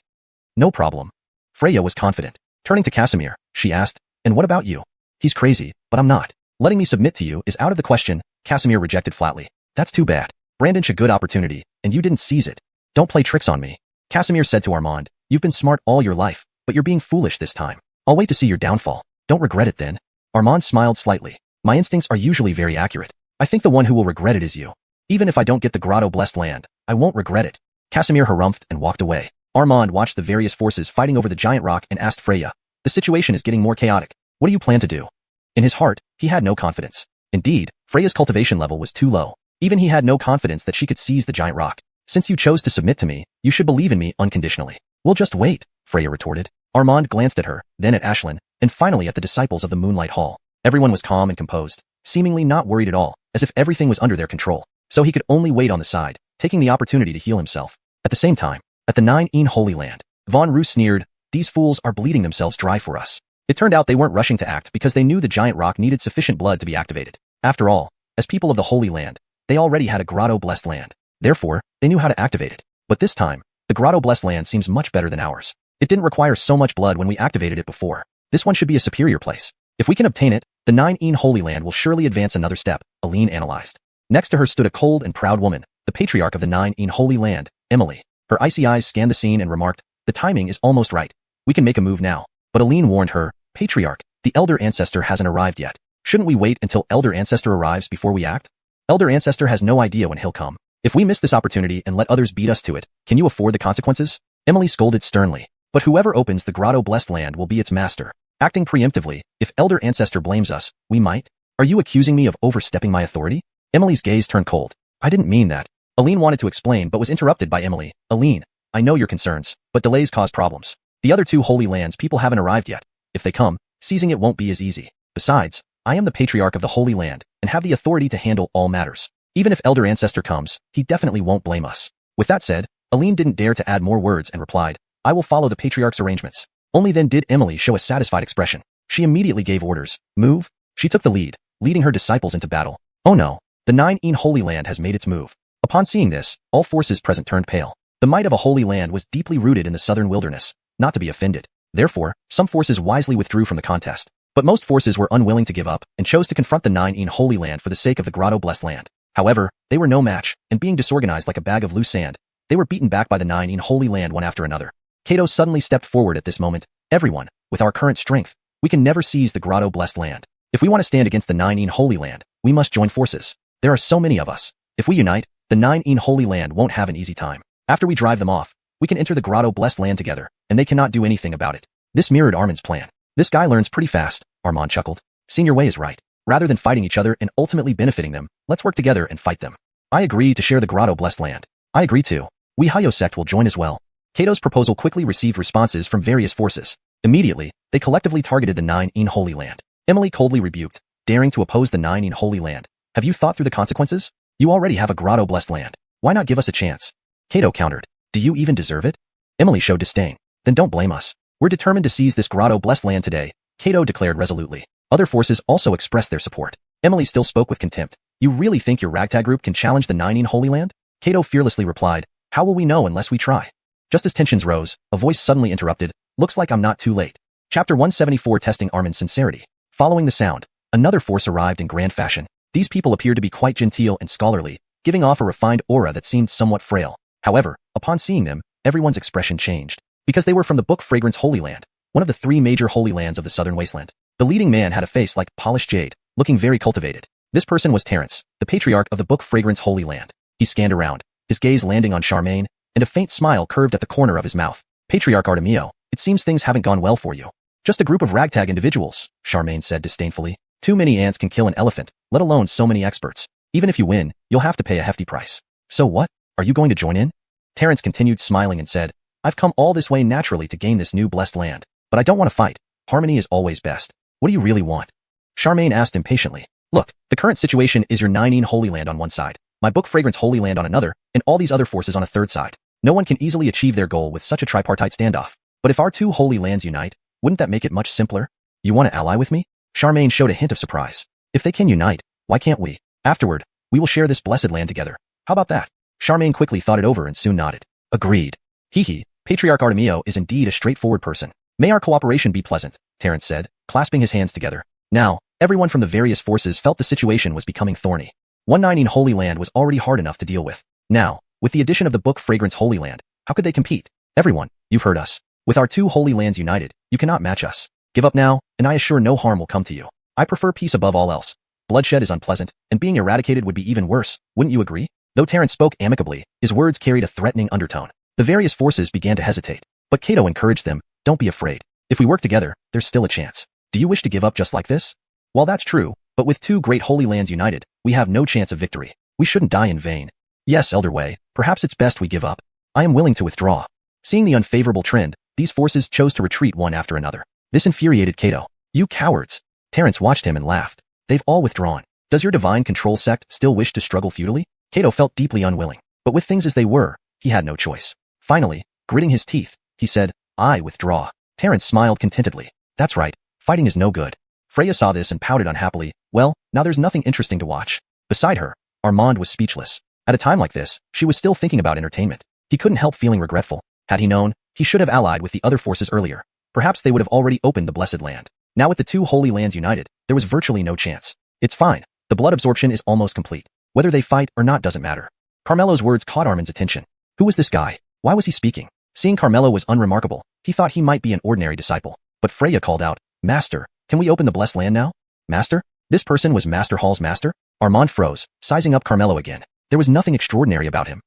No problem. Freya was confident. Turning to Casimir, she asked, and what about you? He's crazy, but I'm not. Letting me submit to you is out of the question, Casimir rejected flatly. That's too bad. Brandon's a good opportunity, and you didn't seize it. Don't play tricks on me. Casimir said to Armand, you've been smart all your life, but you're being foolish this time. I'll wait to see your downfall. Don't regret it then. Armand smiled slightly. My instincts are usually very accurate. I think the one who will regret it is you. Even if I don't get the Grotto Blessed Land, I won't regret it. Casimir harumphed and walked away. Armand watched the various forces fighting over the giant rock and asked Freya, the situation is getting more chaotic. What do you plan to do? In his heart, he had no confidence. Indeed, Freya's cultivation level was too low. Even he had no confidence that she could seize the giant rock. Since you chose to submit to me, you should believe in me unconditionally. We'll just wait, Freya retorted. Armand glanced at her, then at Ashlyn, and finally at the disciples of the Moonlight Hall. Everyone was calm and composed, seemingly not worried at all, as if everything was under their control. So he could only wait on the side, taking the opportunity to heal himself. At the same time, at the Nine Een Holy Land, Von Roos sneered, these fools are bleeding themselves dry for us. It turned out they weren't rushing to act because they knew the giant rock needed sufficient blood to be activated. After all, as people of the Holy Land, they already had a Grotto Blessed Land. Therefore, they knew how to activate it. But this time, the Grotto Blessed Land seems much better than ours. It didn't require so much blood when we activated it before. This one should be a superior place. If we can obtain it, the Nine Een Holy Land will surely advance another step, Aline analyzed. Next to her stood a cold and proud woman, the patriarch of the Nine Een Holy Land, Emily. Her icy eyes scanned the scene and remarked, the timing is almost right. We can make a move now. But Aline warned her, Patriarch, the Elder Ancestor hasn't arrived yet. Shouldn't we wait until Elder Ancestor arrives before we act? Elder Ancestor has no idea when he'll come. If we miss this opportunity and let others beat us to it, can you afford the consequences? Emily scolded sternly. But whoever opens the Grotto Blessed Land will be its master. Acting preemptively, if Elder Ancestor blames us, we might. Are you accusing me of overstepping my authority? Emily's gaze turned cold. I didn't mean that. Aline wanted to explain but was interrupted by Emily. Aline, I know your concerns, but delays cause problems. The other two Holy Lands people haven't arrived yet. If they come, seizing it won't be as easy. Besides, I am the Patriarch of the Holy Land, and have the authority to handle all matters. Even if Elder Ancestor comes, he definitely won't blame us. With that said, Aline didn't dare to add more words and replied, I will follow the Patriarch's arrangements. Only then did Emily show a satisfied expression. She immediately gave orders. Move. She took the lead, leading her disciples into battle. Oh no, the Nine Een Holy Land has made its move. Upon seeing this, all forces present turned pale. The might of a holy land was deeply rooted in the southern wilderness, not to be offended. Therefore, some forces wisely withdrew from the contest. But most forces were unwilling to give up and chose to confront the Nine Een Holy Land for the sake of the Grotto Blessed Land. However, they were no match, and being disorganized like a bag of loose sand, they were beaten back by the Nine Een Holy Land one after another. Kato suddenly stepped forward at this moment. Everyone, with our current strength, we can never seize the Grotto Blessed Land. If we want to stand against the Nine Holy Land, we must join forces. There are so many of us. If we unite, the Nine Holy Land won't have an easy time. After we drive them off, we can enter the Grotto Blessed Land together, and they cannot do anything about it. This mirrored Armin's plan. This guy learns pretty fast, Armand chuckled. Seeing your way is right. Rather than fighting each other and ultimately benefiting them, let's work together and fight them. I agree to share the Grotto Blessed Land. I agree too. We Hayo sect will join as well. Kato's proposal quickly received responses from various forces. Immediately, they collectively targeted the Nine Holy Land. Emily coldly rebuked, daring to oppose the Nine Holy Land. Have you thought through the consequences? You already have a Grotto Blessed Land. Why not give us a chance? Cato countered. Do you even deserve it? Emily showed disdain. Then don't blame us. We're determined to seize this Grotto Blessed Land today, Cato declared resolutely. Other forces also expressed their support. Emily still spoke with contempt. You really think your ragtag group can challenge the Nine Holy Land? Cato fearlessly replied, how will we know unless we try? Just as tensions rose, a voice suddenly interrupted, looks like I'm not too late. Chapter 174 Testing Armin's Sincerity. Following the sound, another force arrived in grand fashion. These people appeared to be quite genteel and scholarly, giving off a refined aura that seemed somewhat frail. However, upon seeing them, everyone's expression changed. Because they were from the Book Fragrance Holy Land, one of the three major holy lands of the southern wasteland. The leading man had a face like polished jade, looking very cultivated. This person was Terence, the patriarch of the Book Fragrance Holy Land. He scanned around, his gaze landing on Charmaine, and a faint smile curved at the corner of his mouth. Patriarch Artemio, it seems things haven't gone well for you. Just a group of ragtag individuals, Charmaine said disdainfully. Too many ants can kill an elephant, let alone so many experts. Even if you win, you'll have to pay a hefty price. So what? Are you going to join in? Terence continued smiling and said, I've come all this way naturally to gain this new blessed land, but I don't want to fight. Harmony is always best. What do you really want? Charmaine asked impatiently. Look, the current situation is your Nine Holy Land on one side, my Book Fragrance Holy Land on another, and all these other forces on a third side. No one can easily achieve their goal with such a tripartite standoff. But if our two holy lands unite, wouldn't that make it much simpler? You want to ally with me? Charmaine showed a hint of surprise. If they can unite, why can't we? Afterward, we will share this blessed land together. How about that? Charmaine quickly thought it over and soon nodded. Agreed. Hee. Patriarch Artemio is indeed a straightforward person. May our cooperation be pleasant, Terence said, clasping his hands together. Now, everyone from the various forces felt the situation was becoming thorny. 119 Holy Land was already hard enough to deal with. Now, with the addition of the Book Fragrance Holy Land, how could they compete? Everyone, you've heard us. With our two holy lands united, you cannot match us. Give up now, and I assure no harm will come to you. I prefer peace above all else. Bloodshed is unpleasant, and being eradicated would be even worse, wouldn't you agree? Though Terence spoke amicably, his words carried a threatening undertone. The various forces began to hesitate, but Cato encouraged them, don't be afraid. If we work together, there's still a chance. Do you wish to give up just like this? While that's true, but with two great holy lands united, we have no chance of victory. We shouldn't die in vain. Yes, Elder Wei, perhaps it's best we give up. I am willing to withdraw. Seeing the unfavorable trend, these forces chose to retreat one after another. This infuriated Cato. You cowards. Terence watched him and laughed. They've all withdrawn. Does your divine control sect still wish to struggle futilely? Cato felt deeply unwilling, but with things as they were, he had no choice. Finally, gritting his teeth, he said, I withdraw. Terence smiled contentedly. That's right, fighting is no good. Freya saw this and pouted unhappily. Well, now there's nothing interesting to watch. Beside her, Armand was speechless. At a time like this, she was still thinking about entertainment. He couldn't help feeling regretful. Had he known, he should have allied with the other forces earlier. Perhaps they would have already opened the Blessed Land. Now with the two holy lands united, there was virtually no chance. It's fine. The blood absorption is almost complete. Whether they fight or not doesn't matter. Carmelo's words caught Armin's attention. Who was this guy? Why was he speaking? Seeing Carmelo was unremarkable, he thought he might be an ordinary disciple. But Freya called out, Master, can we open the Blessed Land now? Master? This person was Master Hall's master? Armand froze, sizing up Carmelo again. There was nothing extraordinary about him.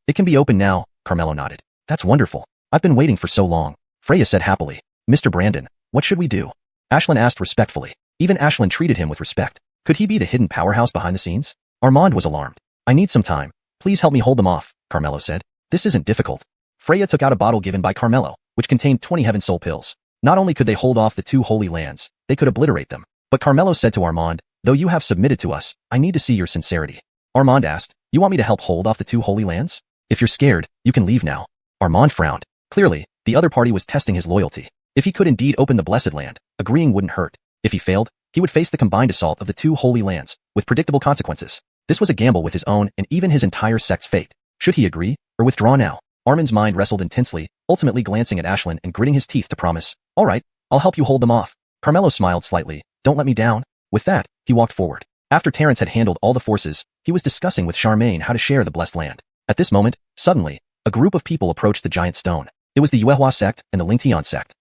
It can be open now, Carmelo nodded. That's wonderful. I've been waiting for so long. Freya said happily. Mr. Brandon, what should we do? Ashlyn asked respectfully. Even Ashlyn treated him with respect. Could he be the hidden powerhouse behind the scenes? Armand was alarmed. I need some time. Please help me hold them off, Carmelo said. This isn't difficult. Freya took out a bottle given by Carmelo, which contained 20 Heaven Soul pills. Not only could they hold off the two holy lands, they could obliterate them. But Carmelo said to Armand, though you have submitted to us, I need to see your sincerity. Armand asked, you want me to help hold off the two holy lands? If you're scared, you can leave now. Armand frowned. Clearly, the other party was testing his loyalty. If he could indeed open the Blessed Land, agreeing wouldn't hurt. If he failed, he would face the combined assault of the two holy lands, with predictable consequences. This was a gamble with his own and even his entire sect's fate. Should he agree, or withdraw now? Armin's mind wrestled intensely, ultimately glancing at Ashlyn and gritting his teeth to promise, all right, I'll help you hold them off. Carmelo smiled slightly, don't let me down. With that, he walked forward. After Terence had handled all the forces, he was discussing with Charmaine how to share the Blessed Land. At this moment, suddenly, a group of people approached the giant stone. It was the Yuehua sect and the Lingtian sect.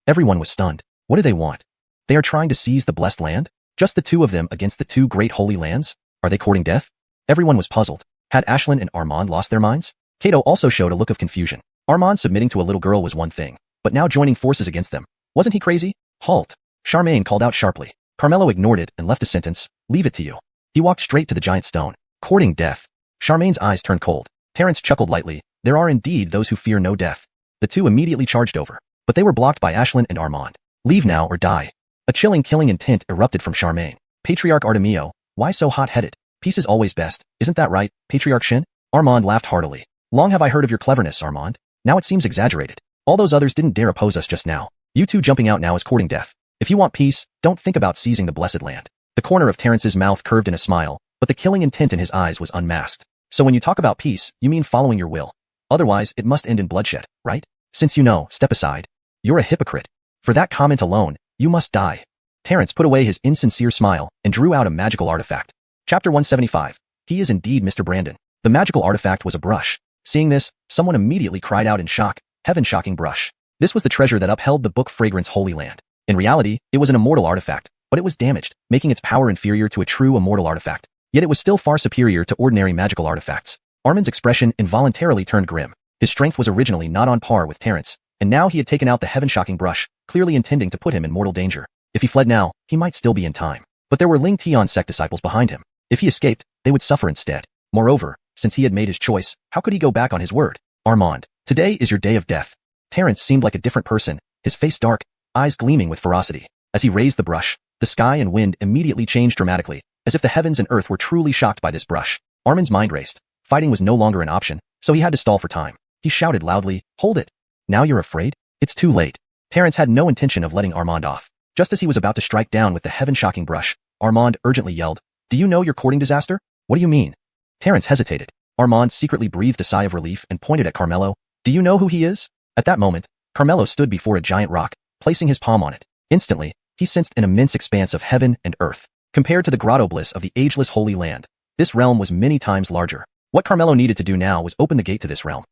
Everyone was stunned. What do they want? They are trying to seize the Blessed Land? Just the two of them against the two great holy lands? Are they courting death? Everyone was puzzled. Had Ashlyn and Armand lost their minds? Kato also showed a look of confusion. Armand submitting to a little girl was one thing, but now joining forces against them. Wasn't he crazy? Halt! Charmaine called out sharply. Carmelo ignored it and left a sentence, leave it to you. He walked straight to the giant stone. Courting death. Charmaine's eyes turned cold. Terrence chuckled lightly. There are indeed those who fear no death. The two immediately charged over, but they were blocked by Ashlyn and Armand. Leave now or die. A chilling killing intent erupted from Charmaine. Patriarch Artemio, why so hot-headed? Peace is always best, isn't that right, Patriarch Shin? Armand laughed heartily. Long have I heard of your cleverness, Armand. Now it seems exaggerated. All those others didn't dare oppose us just now. You two jumping out now is courting death. If you want peace, don't think about seizing the blessed land. The corner of Terrence's mouth curved in a smile, but the killing intent in his eyes was unmasked. So when you talk about peace, you mean following your will. Otherwise, it must end in bloodshed, right? Since you know, step aside. You're a hypocrite. For that comment alone, you must die. Terrence put away his insincere smile and drew out a magical artifact. Chapter 175. He is indeed Mr. Brandon. The magical artifact was a brush. Seeing this, someone immediately cried out in shock, heaven-shocking brush. This was the treasure that upheld the book Fragrance Holy Land. In reality, it was an immortal artifact, but it was damaged, making its power inferior to a true immortal artifact. Yet it was still far superior to ordinary magical artifacts. Armand's expression involuntarily turned grim. His strength was originally not on par with Terrence, and now he had taken out the heaven-shocking brush, clearly intending to put him in mortal danger. If he fled now, he might still be in time. But there were Ling Tian sect disciples behind him. If he escaped, they would suffer instead. Moreover, since he had made his choice, how could he go back on his word? Armand, today is your day of death. Terrence seemed like a different person, his face dark, eyes gleaming with ferocity. As he raised the brush, the sky and wind immediately changed dramatically, as if the heavens and earth were truly shocked by this brush. Armand's mind raced. Fighting was no longer an option, so he had to stall for time. He shouted loudly, hold it. Now you're afraid? It's too late. Terrence had no intention of letting Armand off. Just as he was about to strike down with the heaven-shocking brush, Armand urgently yelled, do you know you're courting disaster? What do you mean? Terrence hesitated. Armand secretly breathed a sigh of relief and pointed at Carmelo. Do you know who he is? At that moment, Carmelo stood before a giant rock, placing his palm on it. Instantly, he sensed an immense expanse of heaven and earth. Compared to the grotto bliss of the ageless Holy Land, this realm was many times larger. What Carmelo needed to do now was open the gate to this realm.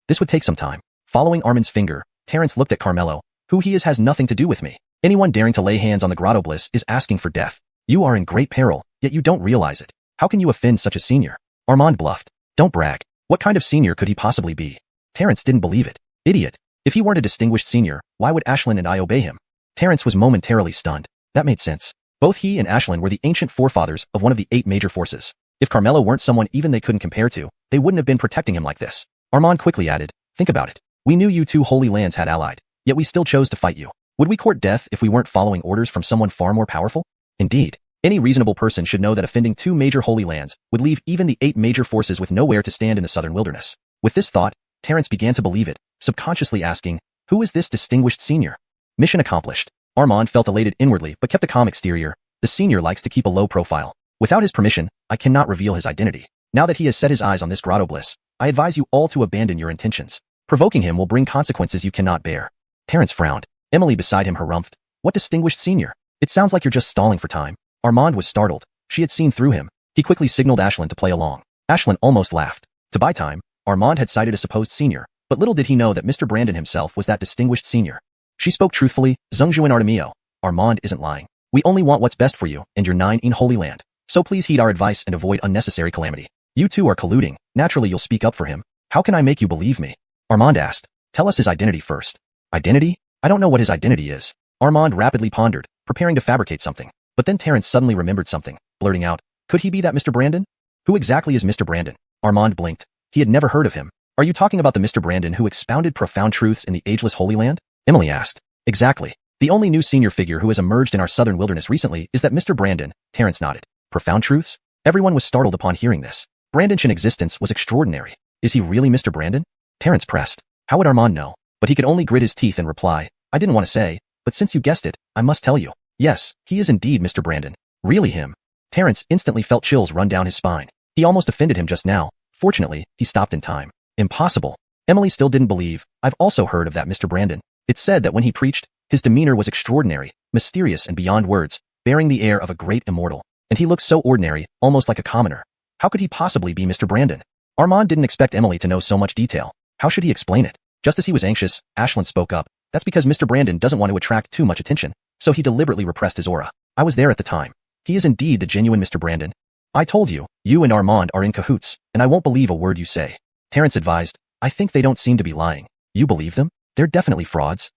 This would take some time. Following Armand's finger, Terrence looked at Carmelo. Who he is has nothing to do with me. Anyone daring to lay hands on the grotto bliss is asking for death. You are in great peril, yet you don't realize it. How can you offend such a senior? Armand bluffed. Don't brag. What kind of senior could he possibly be? Terrence didn't believe it. Idiot. If he weren't a distinguished senior, why would Ashlyn and I obey him? Terrence was momentarily stunned. That made sense. Both he and Ashlyn were the ancient forefathers of one of the 8 major forces. If Carmelo weren't someone even they couldn't compare to, they wouldn't have been protecting him like this. Armand quickly added, think about it. We knew you two holy lands had allied, yet we still chose to fight you. Would we court death if we weren't following orders from someone far more powerful? Indeed. Any reasonable person should know that offending 2 major holy lands would leave even the 8 major forces with nowhere to stand in the southern wilderness. With this thought, Terrence began to believe it, subconsciously asking, who is this distinguished senior? Mission accomplished. Armand felt elated inwardly but kept a calm exterior. The senior likes to keep a low profile. Without his permission, I cannot reveal his identity. Now that he has set his eyes on this grotto bliss, I advise you all to abandon your intentions. Provoking him will bring consequences you cannot bear. Terrence frowned. Emily beside him harumphed. What distinguished senior? It sounds like you're just stalling for time. Armand was startled. She had seen through him. He quickly signaled Ashlyn to play along. Ashlyn almost laughed. To buy time, Armand had cited a supposed senior, but little did he know that Mr. Brandon himself was that distinguished senior. She spoke truthfully, Zhengzhu and Artemio. Armand isn't lying. We only want what's best for you and your 9 in Holy Land. So please heed our advice and avoid unnecessary calamity. You two are colluding. Naturally you'll speak up for him. How can I make you believe me? Armand asked. Tell us his identity first. Identity? I don't know what his identity is. Armand rapidly pondered, preparing to fabricate something. But then Terrence suddenly remembered something, blurting out, could he be that Mr. Brandon? Who exactly is Mr. Brandon? Armand blinked. He had never heard of him. Are you talking about the Mr. Brandon who expounded profound truths in the ageless Holy Land? Emily asked. Exactly. The only new senior figure who has emerged in our southern wilderness recently is that Mr. Brandon. Terrence nodded. Profound truths? Everyone was startled upon hearing this. Brandon's existence was extraordinary. Is he really Mr. Brandon? Terrence pressed. How would Armand know? But he could only grit his teeth and reply, I didn't want to say, but since you guessed it, I must tell you. Yes, he is indeed Mr. Brandon. Really him. Terrence instantly felt chills run down his spine. He almost offended him just now. Fortunately, he stopped in time. Impossible. Emily still didn't believe. I've also heard of that Mr. Brandon. It's said that when he preached, his demeanor was extraordinary, mysterious and beyond words, bearing the air of a great immortal. And he looked so ordinary, almost like a commoner. How could he possibly be Mr. Brandon? Armand didn't expect Emily to know so much detail. How should he explain it? Just as he was anxious, Ashlyn spoke up. That's because Mr. Brandon doesn't want to attract too much attention, so he deliberately repressed his aura. I was there at the time. He is indeed the genuine Mr. Brandon. I told you, you and Armand are in cahoots, and I won't believe a word you say. Terence advised, I think they don't seem to be lying. You believe them? They're definitely frauds.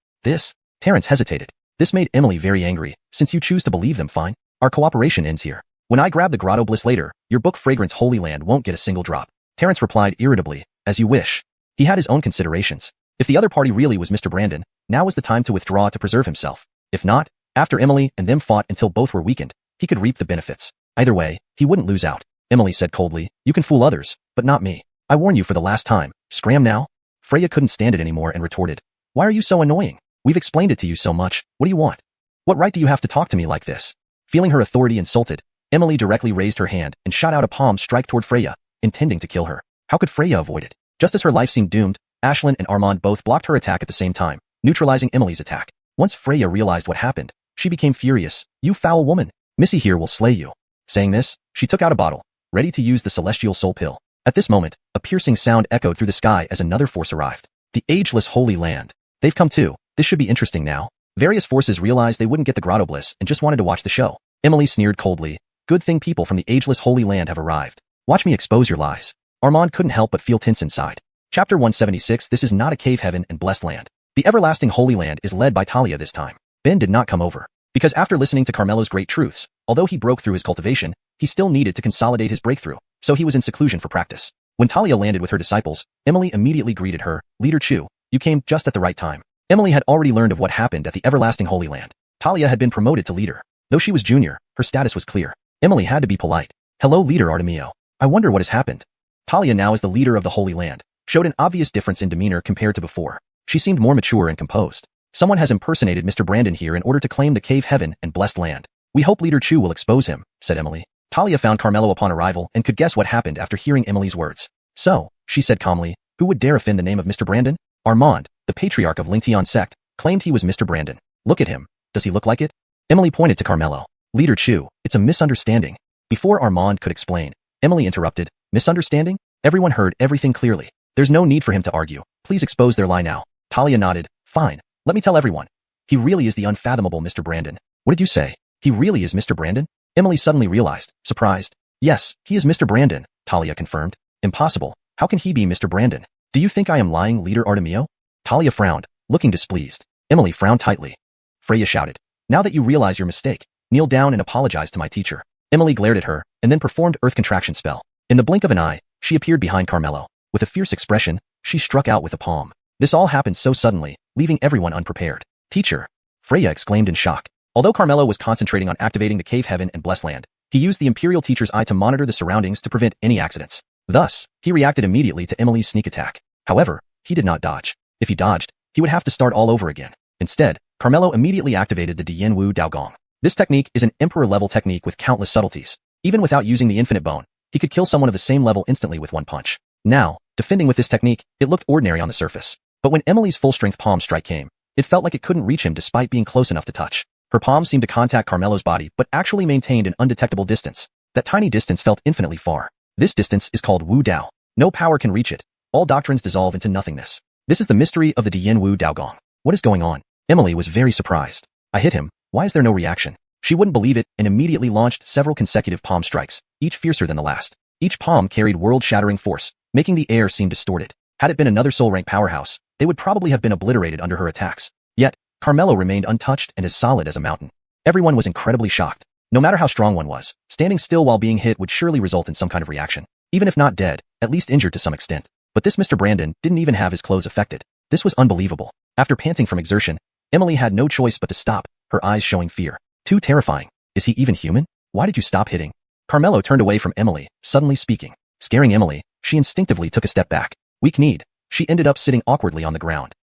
Terence hesitated. This made Emily very angry. Since you choose to believe them, fine. Our cooperation ends here. When I grab the grotto bliss later, your book Fragrance Holy Land won't get a single drop. Terence replied irritably, as you wish. He had his own considerations. If the other party really was Mr. Brandon, now was the time to withdraw to preserve himself. If not, after Emily and them fought until both were weakened, he could reap the benefits. Either way, he wouldn't lose out. Emily said coldly, you can fool others, but not me. I warn you for the last time. Scram now? Freya couldn't stand it anymore and retorted, why are you so annoying? We've explained it to you so much. What do you want? What right do you have to talk to me like this? Feeling her authority insulted, Emily directly raised her hand and shot out a palm strike toward Freya, intending to kill her. How could Freya avoid it? Just as her life seemed doomed, Ashlyn and Armand both blocked her attack at the same time, neutralizing Emily's attack. Once Freya realized what happened, she became furious. You foul woman! Missy here will slay you. Saying this, she took out a bottle, ready to use the celestial soul pill. At this moment, a piercing sound echoed through the sky as another force arrived. The ageless Holy Land. They've come too. This should be interesting now. Various forces realized they wouldn't get the grotto bliss and just wanted to watch the show. Emily sneered coldly. Good thing people from the ageless Holy Land have arrived. Watch me expose your lies. Armand couldn't help but feel tense inside. Chapter 176. This is not a cave heaven and blessed land. The everlasting Holy Land is led by Talia this time. Ben did not come over. Because after listening to Carmelo's great truths, although he broke through his cultivation, he still needed to consolidate his breakthrough, so he was in seclusion for practice. When Talia landed with her disciples, Emily immediately greeted her, Leader Chu, you came just at the right time. Emily had already learned of what happened at the everlasting Holy Land. Talia had been promoted to leader. Though she was junior, her status was clear. Emily had to be polite. Hello, Leader Artemio. I wonder what has happened. Talia, now as the leader of the Holy Land, showed an obvious difference in demeanor compared to before. She seemed more mature and composed. Someone has impersonated Mr. Brandon here in order to claim the cave heaven and blessed land. We hope Leader Chu will expose him, said Emily. Talia found Carmelo upon arrival and could guess what happened after hearing Emily's words. So, she said calmly, who would dare offend the name of Mr. Brandon? Armand, the patriarch of Lingtian sect, claimed he was Mr. Brandon. Look at him. Does he look like it? Emily pointed to Carmelo. Leader Chu, it's a misunderstanding. Before Armand could explain, Emily interrupted. Misunderstanding? Everyone heard everything clearly. There's no need for him to argue. Please expose their lie now. Talia nodded. Fine. Let me tell everyone. He really is the unfathomable Mr. Brandon. What did you say? He really is Mr. Brandon? Emily suddenly realized, surprised. Yes, he is Mr. Brandon, Talia confirmed. Impossible. How can he be Mr. Brandon? Do you think I am lying, Leader Artemio? Talia frowned, looking displeased. Emily frowned tightly. Freya shouted. Now that you realize your mistake, kneel down and apologize to my teacher. Emily glared at her, and then performed earth contraction spell. In the blink of an eye, she appeared behind Carmelo. With a fierce expression, she struck out with a palm. This all happened so suddenly, leaving everyone unprepared. Teacher! Freya exclaimed in shock. Although Carmelo was concentrating on activating the cave heaven and blessed land, he used the Imperial Teacher's eye to monitor the surroundings to prevent any accidents. Thus, he reacted immediately to Emily's sneak attack. However, he did not dodge. If he dodged, he would have to start all over again. Instead, Carmelo immediately activated the Dian Wu Dao Gong. This technique is an Emperor-level technique with countless subtleties. Even without using the infinite bone, he could kill someone of the same level instantly with one punch. Now, defending with this technique, it looked ordinary on the surface. But when Emily's full-strength palm strike came, it felt like it couldn't reach him despite being close enough to touch. Her palm seemed to contact Carmelo's body but actually maintained an undetectable distance. That tiny distance felt infinitely far. This distance is called Wu Dao. No power can reach it. All doctrines dissolve into nothingness. This is the mystery of the Dian Wu Dao Gong. What is going on? Emily was very surprised. I hit him. Why is there no reaction? She wouldn't believe it and immediately launched several consecutive palm strikes, each fiercer than the last. Each palm carried world-shattering force, making the air seem distorted. Had it been another soul-rank powerhouse, they would probably have been obliterated under her attacks. Yet, Carmelo remained untouched and as solid as a mountain. Everyone was incredibly shocked. No matter how strong one was, standing still while being hit would surely result in some kind of reaction. Even if not dead, at least injured to some extent. But this Mr. Brandon didn't even have his clothes affected. This was unbelievable. After panting from exertion, Emily had no choice but to stop, her eyes showing fear. Too terrifying. Is he even human? Why did you stop hitting? Carmelo turned away from Emily, suddenly speaking. Scaring Emily, she instinctively took a step back. Weak-kneed, she ended up sitting awkwardly on the ground.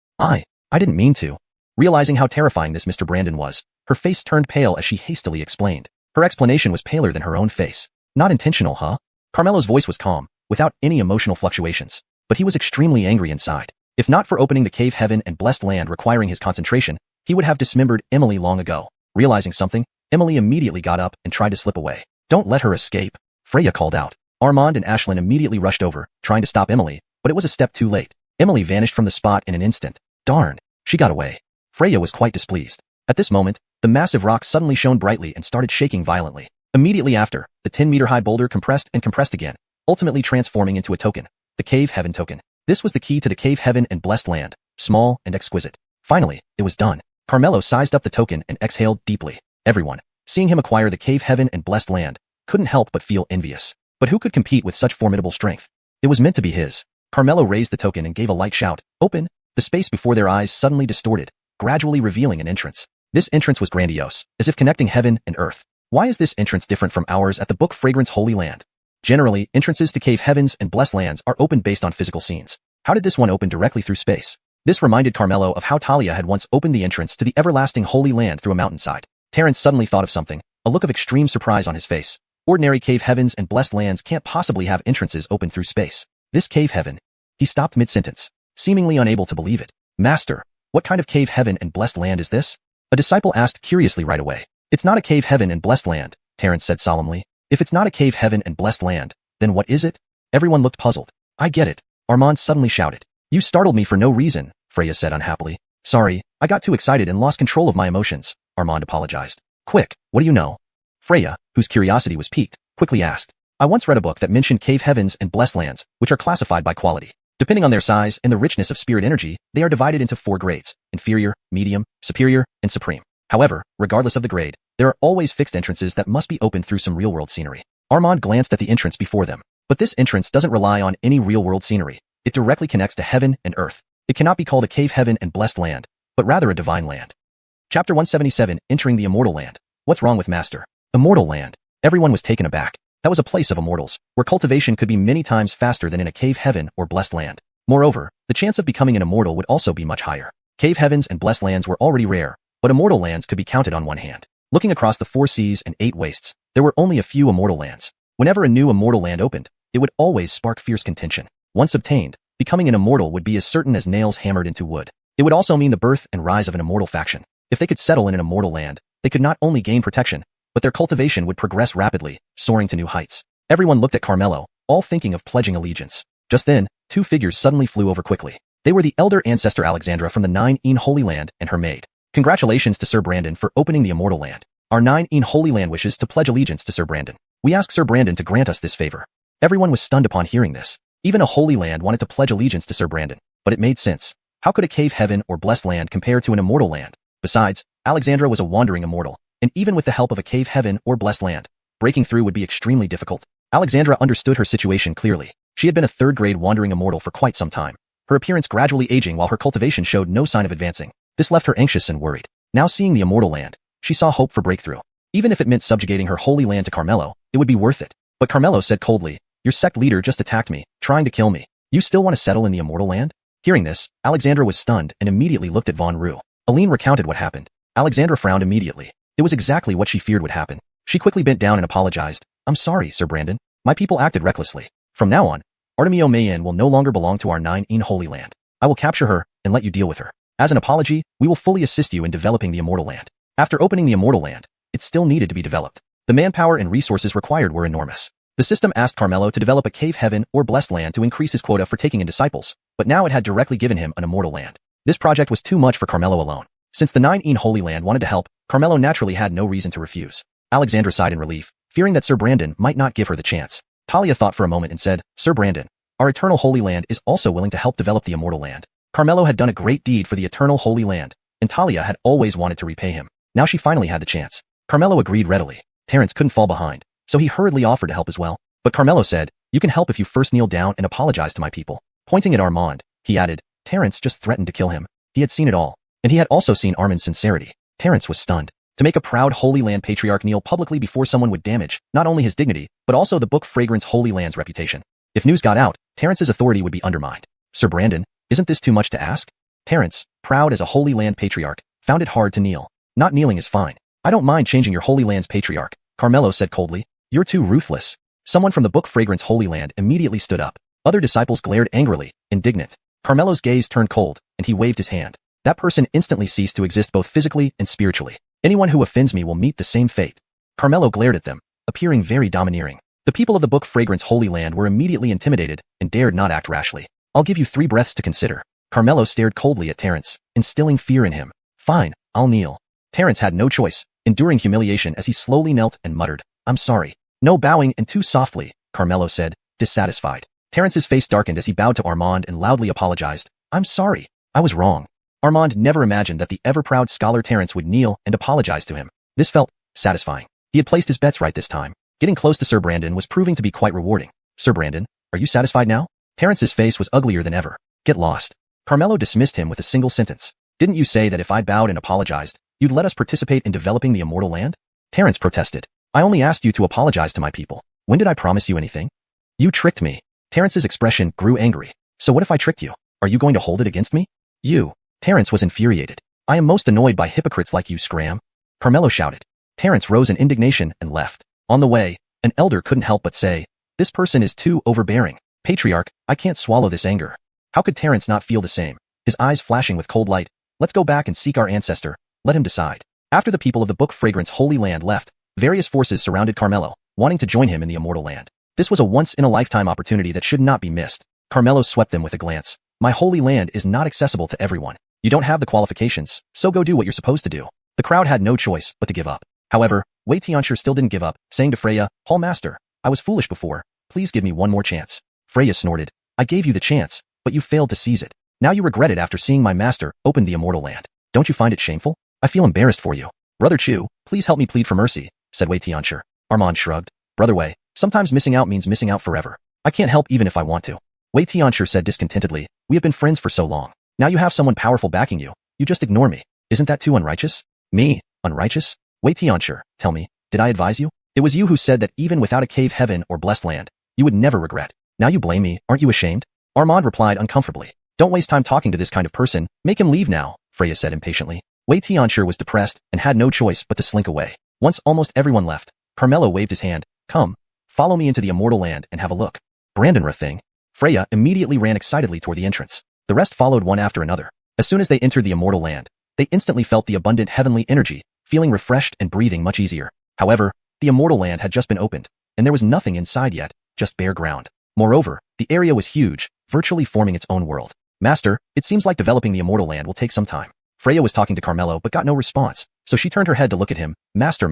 I didn't mean to. Realizing how terrifying this Mr. Brandon was, her face turned pale as she hastily explained. Her explanation was paler than her own face. Not intentional, huh? Carmelo's voice was calm, without any emotional fluctuations. But he was extremely angry inside. If not for opening the cave heaven and blessed land requiring his concentration, he would have dismembered Emily long ago. Realizing something, Emily immediately got up and tried to slip away. Don't let her escape, Freya called out. Armand and Ashlyn immediately rushed over, trying to stop Emily, but it was a step too late. Emily vanished from the spot in an instant. Darn, she got away. Freya was quite displeased. At this moment, the massive rock suddenly shone brightly and started shaking violently. Immediately after, the 10-meter-high boulder compressed and compressed again, ultimately transforming into a token. The Cave Heaven token. This was the key to the Cave Heaven and Blessed Land, small and exquisite. Finally, it was done. Carmelo sized up the token and exhaled deeply. Everyone, seeing him acquire the Cave Heaven and Blessed Land, couldn't help but feel envious. But who could compete with such formidable strength? It was meant to be his. Carmelo raised the token and gave a light shout. Open! The space before their eyes suddenly distorted, gradually revealing an entrance. This entrance was grandiose, as if connecting heaven and earth. Why is this entrance different from ours at the Book Fragrance Holy Land? Generally, entrances to Cave Heavens and Blessed Lands are opened based on physical scenes. How did this one open directly through space? This reminded Carmelo of how Talia had once opened the entrance to the everlasting Holy Land through a mountainside. Terrence suddenly thought of something, a look of extreme surprise on his face. Ordinary Cave Heavens and Blessed Lands can't possibly have entrances open through space. This Cave Heaven. He stopped mid-sentence, seemingly unable to believe it. Master, what kind of Cave Heaven and Blessed Land is this? A disciple asked curiously right away. It's not a Cave Heaven and Blessed Land, Terrence said solemnly. If it's not a Cave Heaven and Blessed Land, then what is it? Everyone looked puzzled. I get it, Armand suddenly shouted. You startled me for no reason, Freya said unhappily. Sorry, I got too excited and lost control of my emotions, Armand apologized. Quick, what do you know? Freya, whose curiosity was piqued, quickly asked. I once read a book that mentioned Cave Heavens and Blessed Lands, which are classified by quality. Depending on their size and the richness of spirit energy, they are divided into 4 grades: inferior, medium, superior, and supreme. However, regardless of the grade, there are always fixed entrances that must be opened through some real-world scenery. Armand glanced at the entrance before them. But this entrance doesn't rely on any real-world scenery. It directly connects to heaven and earth. It cannot be called a Cave Heaven and Blessed Land, but rather a divine land. Chapter 177, Entering the Immortal Land. What's wrong with Master? Immortal Land. Everyone was taken aback. That was a place of immortals, where cultivation could be many times faster than in a Cave Heaven or Blessed Land. Moreover, the chance of becoming an immortal would also be much higher. Cave Heavens and Blessed Lands were already rare, but immortal lands could be counted on one hand. Looking across the 4 seas and 8 wastes, there were only a few immortal lands. Whenever a new immortal land opened, it would always spark fierce contention. Once obtained, becoming an immortal would be as certain as nails hammered into wood. It would also mean the birth and rise of an immortal faction. If they could settle in an immortal land, they could not only gain protection, but their cultivation would progress rapidly, soaring to new heights. Everyone looked at Carmelo, all thinking of pledging allegiance. Just then, 2 figures suddenly flew over quickly. They were the elder ancestor Alexandra from the 9-een Holy Land and her maid. Congratulations to Sir Brandon for opening the immortal land. Our 9-een Holy Land wishes to pledge allegiance to Sir Brandon. We ask Sir Brandon to grant us this favor. Everyone was stunned upon hearing this. Even a Holy Land wanted to pledge allegiance to Sir Brandon, but it made sense. How could a Cave Heaven or Blessed Land compare to an immortal land? Besides, Alexandra was a wandering immortal, and even with the help of a Cave Heaven or Blessed Land, breaking through would be extremely difficult. Alexandra understood her situation clearly. She had been a 3rd-grade wandering immortal for quite some time, her appearance gradually aging while her cultivation showed no sign of advancing. This left her anxious and worried. Now seeing the immortal land, she saw hope for breakthrough. Even if it meant subjugating her holy land to Carmelo, it would be worth it. But Carmelo said coldly, your sect leader just attacked me, trying to kill me. You still want to settle in the immortal land? Hearing this, Alexandra was stunned and immediately looked at Von Rue. Aline recounted what happened. Alexandra frowned immediately. It was exactly what she feared would happen. She quickly bent down and apologized. I'm sorry, Sir Brandon. My people acted recklessly. From now on, Artemio Mayen will no longer belong to our 9-een Holy Land. I will capture her and let you deal with her. As an apology, we will fully assist you in developing the immortal land. After opening the immortal land, it still needed to be developed. The manpower and resources required were enormous. The system asked Carmelo to develop a Cave Heaven or Blessed Land to increase his quota for taking in disciples, but now it had directly given him an immortal land. This project was too much for Carmelo alone. Since the 9-een Holy Land wanted to help, Carmelo naturally had no reason to refuse. Alexandra sighed in relief, fearing that Sir Brandon might not give her the chance. Talia thought for a moment and said, Sir Brandon, our Eternal Holy Land is also willing to help develop the immortal land. Carmelo had done a great deed for the Eternal Holy Land, and Talia had always wanted to repay him. Now she finally had the chance. Carmelo agreed readily. Terrence couldn't fall behind, so he hurriedly offered to help as well. But Carmelo said, you can help if you first kneel down and apologize to my people. Pointing at Armand, he added, Terrence just threatened to kill him. He had seen it all, and he had also seen Armand's sincerity. Terrence was stunned. To make a proud Holy Land patriarch kneel publicly before someone would damage not only his dignity, but also the Book Fragrance Holy Land's reputation. If news got out, Terrence's authority would be undermined. Sir Brandon, isn't this too much to ask? Terrence, proud as a Holy Land patriarch, found it hard to kneel. Not kneeling is fine. I don't mind changing your Holy Land's patriarch, Carmelo said coldly. You're too ruthless. Someone from the Book Fragrance Holy Land immediately stood up. Other disciples glared angrily, indignant. Carmelo's gaze turned cold, and he waved his hand. That person instantly ceased to exist both physically and spiritually. Anyone who offends me will meet the same fate. Carmelo glared at them, appearing very domineering. The people of the Book Fragrance Holy Land were immediately intimidated and dared not act rashly. I'll give you 3 breaths to consider. Carmelo stared coldly at Terrence, instilling fear in him. Fine, I'll kneel. Terrence had no choice, enduring humiliation as he slowly knelt and muttered, I'm sorry. No bowing and too softly, Carmelo said, dissatisfied. Terrence's face darkened as he bowed to Armand and loudly apologized. I'm sorry. I was wrong. Armand never imagined that the ever-proud scholar Terrence would kneel and apologize to him. This felt satisfying. He had placed his bets right this time. Getting close to Sir Brandon was proving to be quite rewarding. Sir Brandon, are you satisfied now? Terrence's face was uglier than ever. Get lost. Carmelo dismissed him with a single sentence. Didn't you say that if I'd bowed and apologized, you'd let us participate in developing the immortal land? Terrence protested. I only asked you to apologize to my people. When did I promise you anything? You tricked me. Terrence's expression grew angry. So what if I tricked you? Are you going to hold it against me? You. Terrence was infuriated. I am most annoyed by hypocrites like you, Scram. Carmelo shouted. Terrence rose in indignation and left. On the way, an elder couldn't help but say, this person is too overbearing. Patriarch, I can't swallow this anger. How could Terrence not feel the same? His eyes flashing with cold light. Let's go back and seek our ancestor. Let him decide. After the people of the Book Fragrance Holy Land left, various forces surrounded Carmelo, wanting to join him in the immortal land. This was a once-in-a-lifetime opportunity that should not be missed. Carmelo swept them with a glance. My holy land is not accessible to everyone. You don't have the qualifications, so go do what you're supposed to do. The crowd had no choice but to give up. However, Wei Tianxia still didn't give up, saying to Freya, Hall Master, I was foolish before. Please give me one more chance. Freya snorted. I gave you the chance, but you failed to seize it. Now you regret it after seeing my master open the immortal land. Don't you find it shameful? I feel embarrassed for you. Brother Chu, please help me plead for mercy, said Wei Tianxia. Armand shrugged. Brother Wei, sometimes missing out means missing out forever. I can't help even if I want to. Wei Tianxia said discontentedly. We have been friends for so long. Now you have someone powerful backing you. You just ignore me. Isn't that too unrighteous? Me? Unrighteous? Wei Tianxia, tell me, did I advise you? It was you who said that even without a cave heaven or blessed land, you would never regret. Now you blame me, aren't you ashamed? Armand replied uncomfortably. Don't waste time talking to this kind of person. Make him leave now, Freya said impatiently. Wei Tianxia was depressed and had no choice but to slink away. Once almost everyone left, Carmelo waved his hand. Come, follow me into the immortal land and have a look. Brandonra thing. Freya immediately ran excitedly toward the entrance. The rest followed one after another. As soon as they entered the immortal land, they instantly felt the abundant heavenly energy, feeling refreshed and breathing much easier. However, the immortal land had just been opened, and there was nothing inside yet, just bare ground. Moreover, the area was huge, virtually forming its own world. Master, it seems like developing the immortal land will take some time. Freya was talking to Carmelo but got no response, so she turned her head to look at him. Master,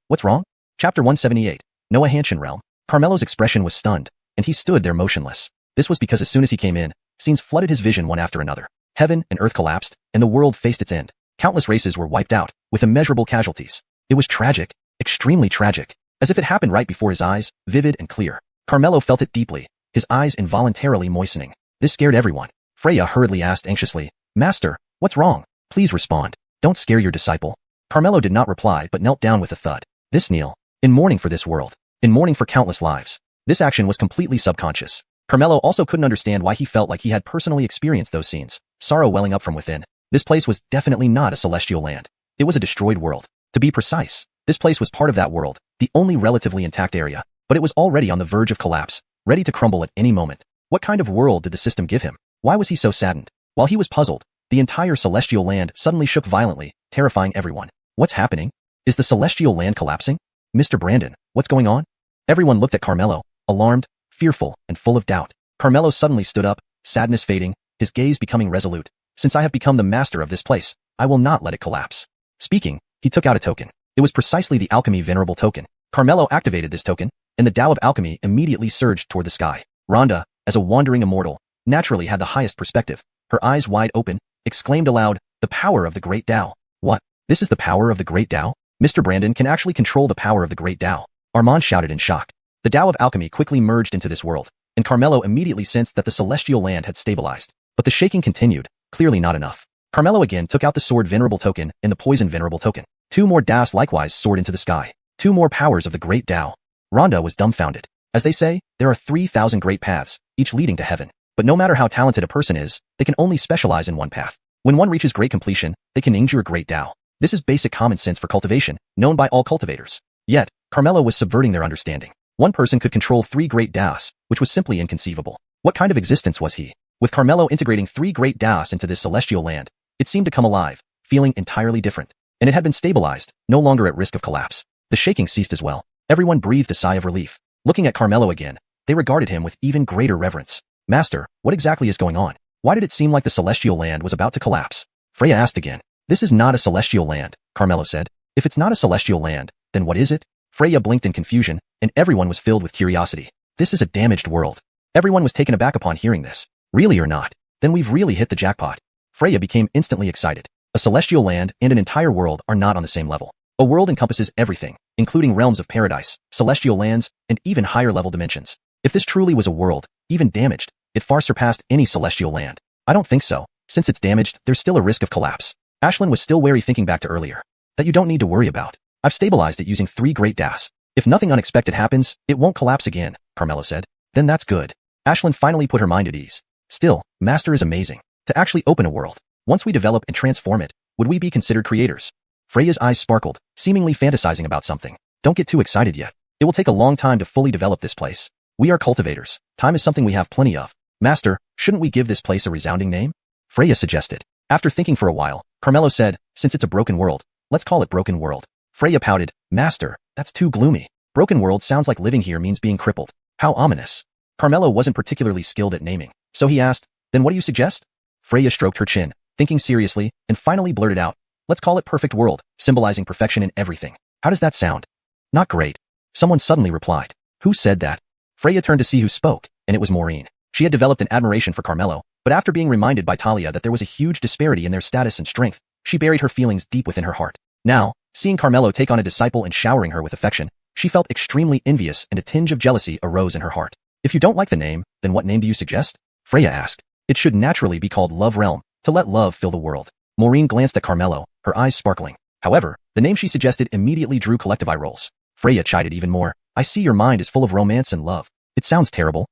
what's wrong? Chapter 178. Noah Hanshin Realm. Carmelo's expression was stunned, and he stood there motionless. This was because as soon as he came in, scenes flooded his vision one after another. Heaven and earth collapsed, and the world faced its end. Countless races were wiped out, with immeasurable casualties. It was tragic, extremely tragic, as if it happened right before his eyes, vivid and clear. Carmelo felt it deeply, his eyes involuntarily moistening. This scared everyone. Freya hurriedly asked anxiously, Master, what's wrong? Please respond. Don't scare your disciple. Carmelo did not reply but knelt down with a thud. This kneel, in mourning for this world, in mourning for countless lives. This action was completely subconscious. Carmelo also couldn't understand why he felt like he had personally experienced those scenes, sorrow welling up from within. This place was definitely not a celestial land. It was a destroyed world. To be precise, this place was part of that world, the only relatively intact area, but it was already on the verge of collapse, ready to crumble at any moment. What kind of world did the system give him? Why was he so saddened? While he was puzzled, the entire celestial land suddenly shook violently, terrifying everyone. What's happening? Is the celestial land collapsing? Mr. Brandon, what's going on? Everyone looked at Carmelo, alarmed, fearful, and full of doubt. Carmelo suddenly stood up, sadness fading, his gaze becoming resolute. Since I have become the master of this place, I will not let it collapse. Speaking, he took out a token. It was precisely the Alchemy Venerable token. Carmelo activated this token, and the Tao of Alchemy immediately surged toward the sky. Rhonda, as a wandering immortal, naturally had the highest perspective. Her eyes wide open, exclaimed aloud, the power of the Great Tao. What? This is the power of the Great Tao? Mr. Brandon can actually control the power of the Great Tao. Armand shouted in shock. The Tao of Alchemy quickly merged into this world, and Carmelo immediately sensed that the celestial land had stabilized. But the shaking continued, clearly not enough. Carmelo again took out the Sword Venerable token and the Poison Venerable token. Two more Taos likewise soared into the sky. Two more powers of the Great Tao. Rhonda was dumbfounded. As they say, there are 3,000 great paths, each leading to heaven. But no matter how talented a person is, they can only specialize in one path. When one reaches great completion, they can injure a great Tao. This is basic common sense for cultivation, known by all cultivators. Yet, Carmelo was subverting their understanding. One person could control 3 great Taos, which was simply inconceivable. What kind of existence was he? With Carmelo integrating 3 great Taos into this celestial land, it seemed to come alive, feeling entirely different. And it had been stabilized, no longer at risk of collapse. The shaking ceased as well. Everyone breathed a sigh of relief. Looking at Carmelo again, they regarded him with even greater reverence. Master, what exactly is going on? Why did it seem like the celestial land was about to collapse? Freya asked again. This is not a celestial land, Carmelo said. If it's not a celestial land, then what is it? Freya blinked in confusion, and everyone was filled with curiosity. This is a damaged world. Everyone was taken aback upon hearing this. Really or not? Then we've really hit the jackpot. Freya became instantly excited. A celestial land and an entire world are not on the same level. A world encompasses everything, including realms of paradise, celestial lands, and even higher-level dimensions. If this truly was a world, even damaged, it far surpassed any celestial land. I don't think so. Since it's damaged, there's still a risk of collapse. Ashlyn was still wary, thinking back to earlier. That you don't need to worry about. I've stabilized it using 3 great das. If nothing unexpected happens, it won't collapse again, Carmelo said. Then that's good. Ashlyn finally put her mind at ease. Still, Master is amazing. To actually open a world. Once we develop and transform it, would we be considered creators? Freya's eyes sparkled, seemingly fantasizing about something. Don't get too excited yet. It will take a long time to fully develop this place. We are cultivators. Time is something we have plenty of. Master, shouldn't we give this place a resounding name? Freya suggested. After thinking for a while, Carmelo said, since it's a broken world, let's call it Broken World. Freya pouted. Master, that's too gloomy. Broken World sounds like living here means being crippled. How ominous. Carmelo wasn't particularly skilled at naming, so he asked, then what do you suggest? Freya stroked her chin, thinking seriously, and finally blurted out, let's call it Perfect World, symbolizing perfection in everything. How does that sound? Not great. Someone suddenly replied. Who said that? Freya turned to see who spoke, and it was Maureen. She had developed an admiration for Carmelo, but after being reminded by Talia that there was a huge disparity in their status and strength, she buried her feelings deep within her heart. Now, seeing Carmelo take on a disciple and showering her with affection, she felt extremely envious and a tinge of jealousy arose in her heart. If you don't like the name, then what name do you suggest? Freya asked. It should naturally be called Love Realm, to let love fill the world. Maureen glanced at Carmelo, her eyes sparkling. However, the name she suggested immediately drew collective eye rolls. Freya chided even more. I see your mind is full of romance and love. It sounds terrible.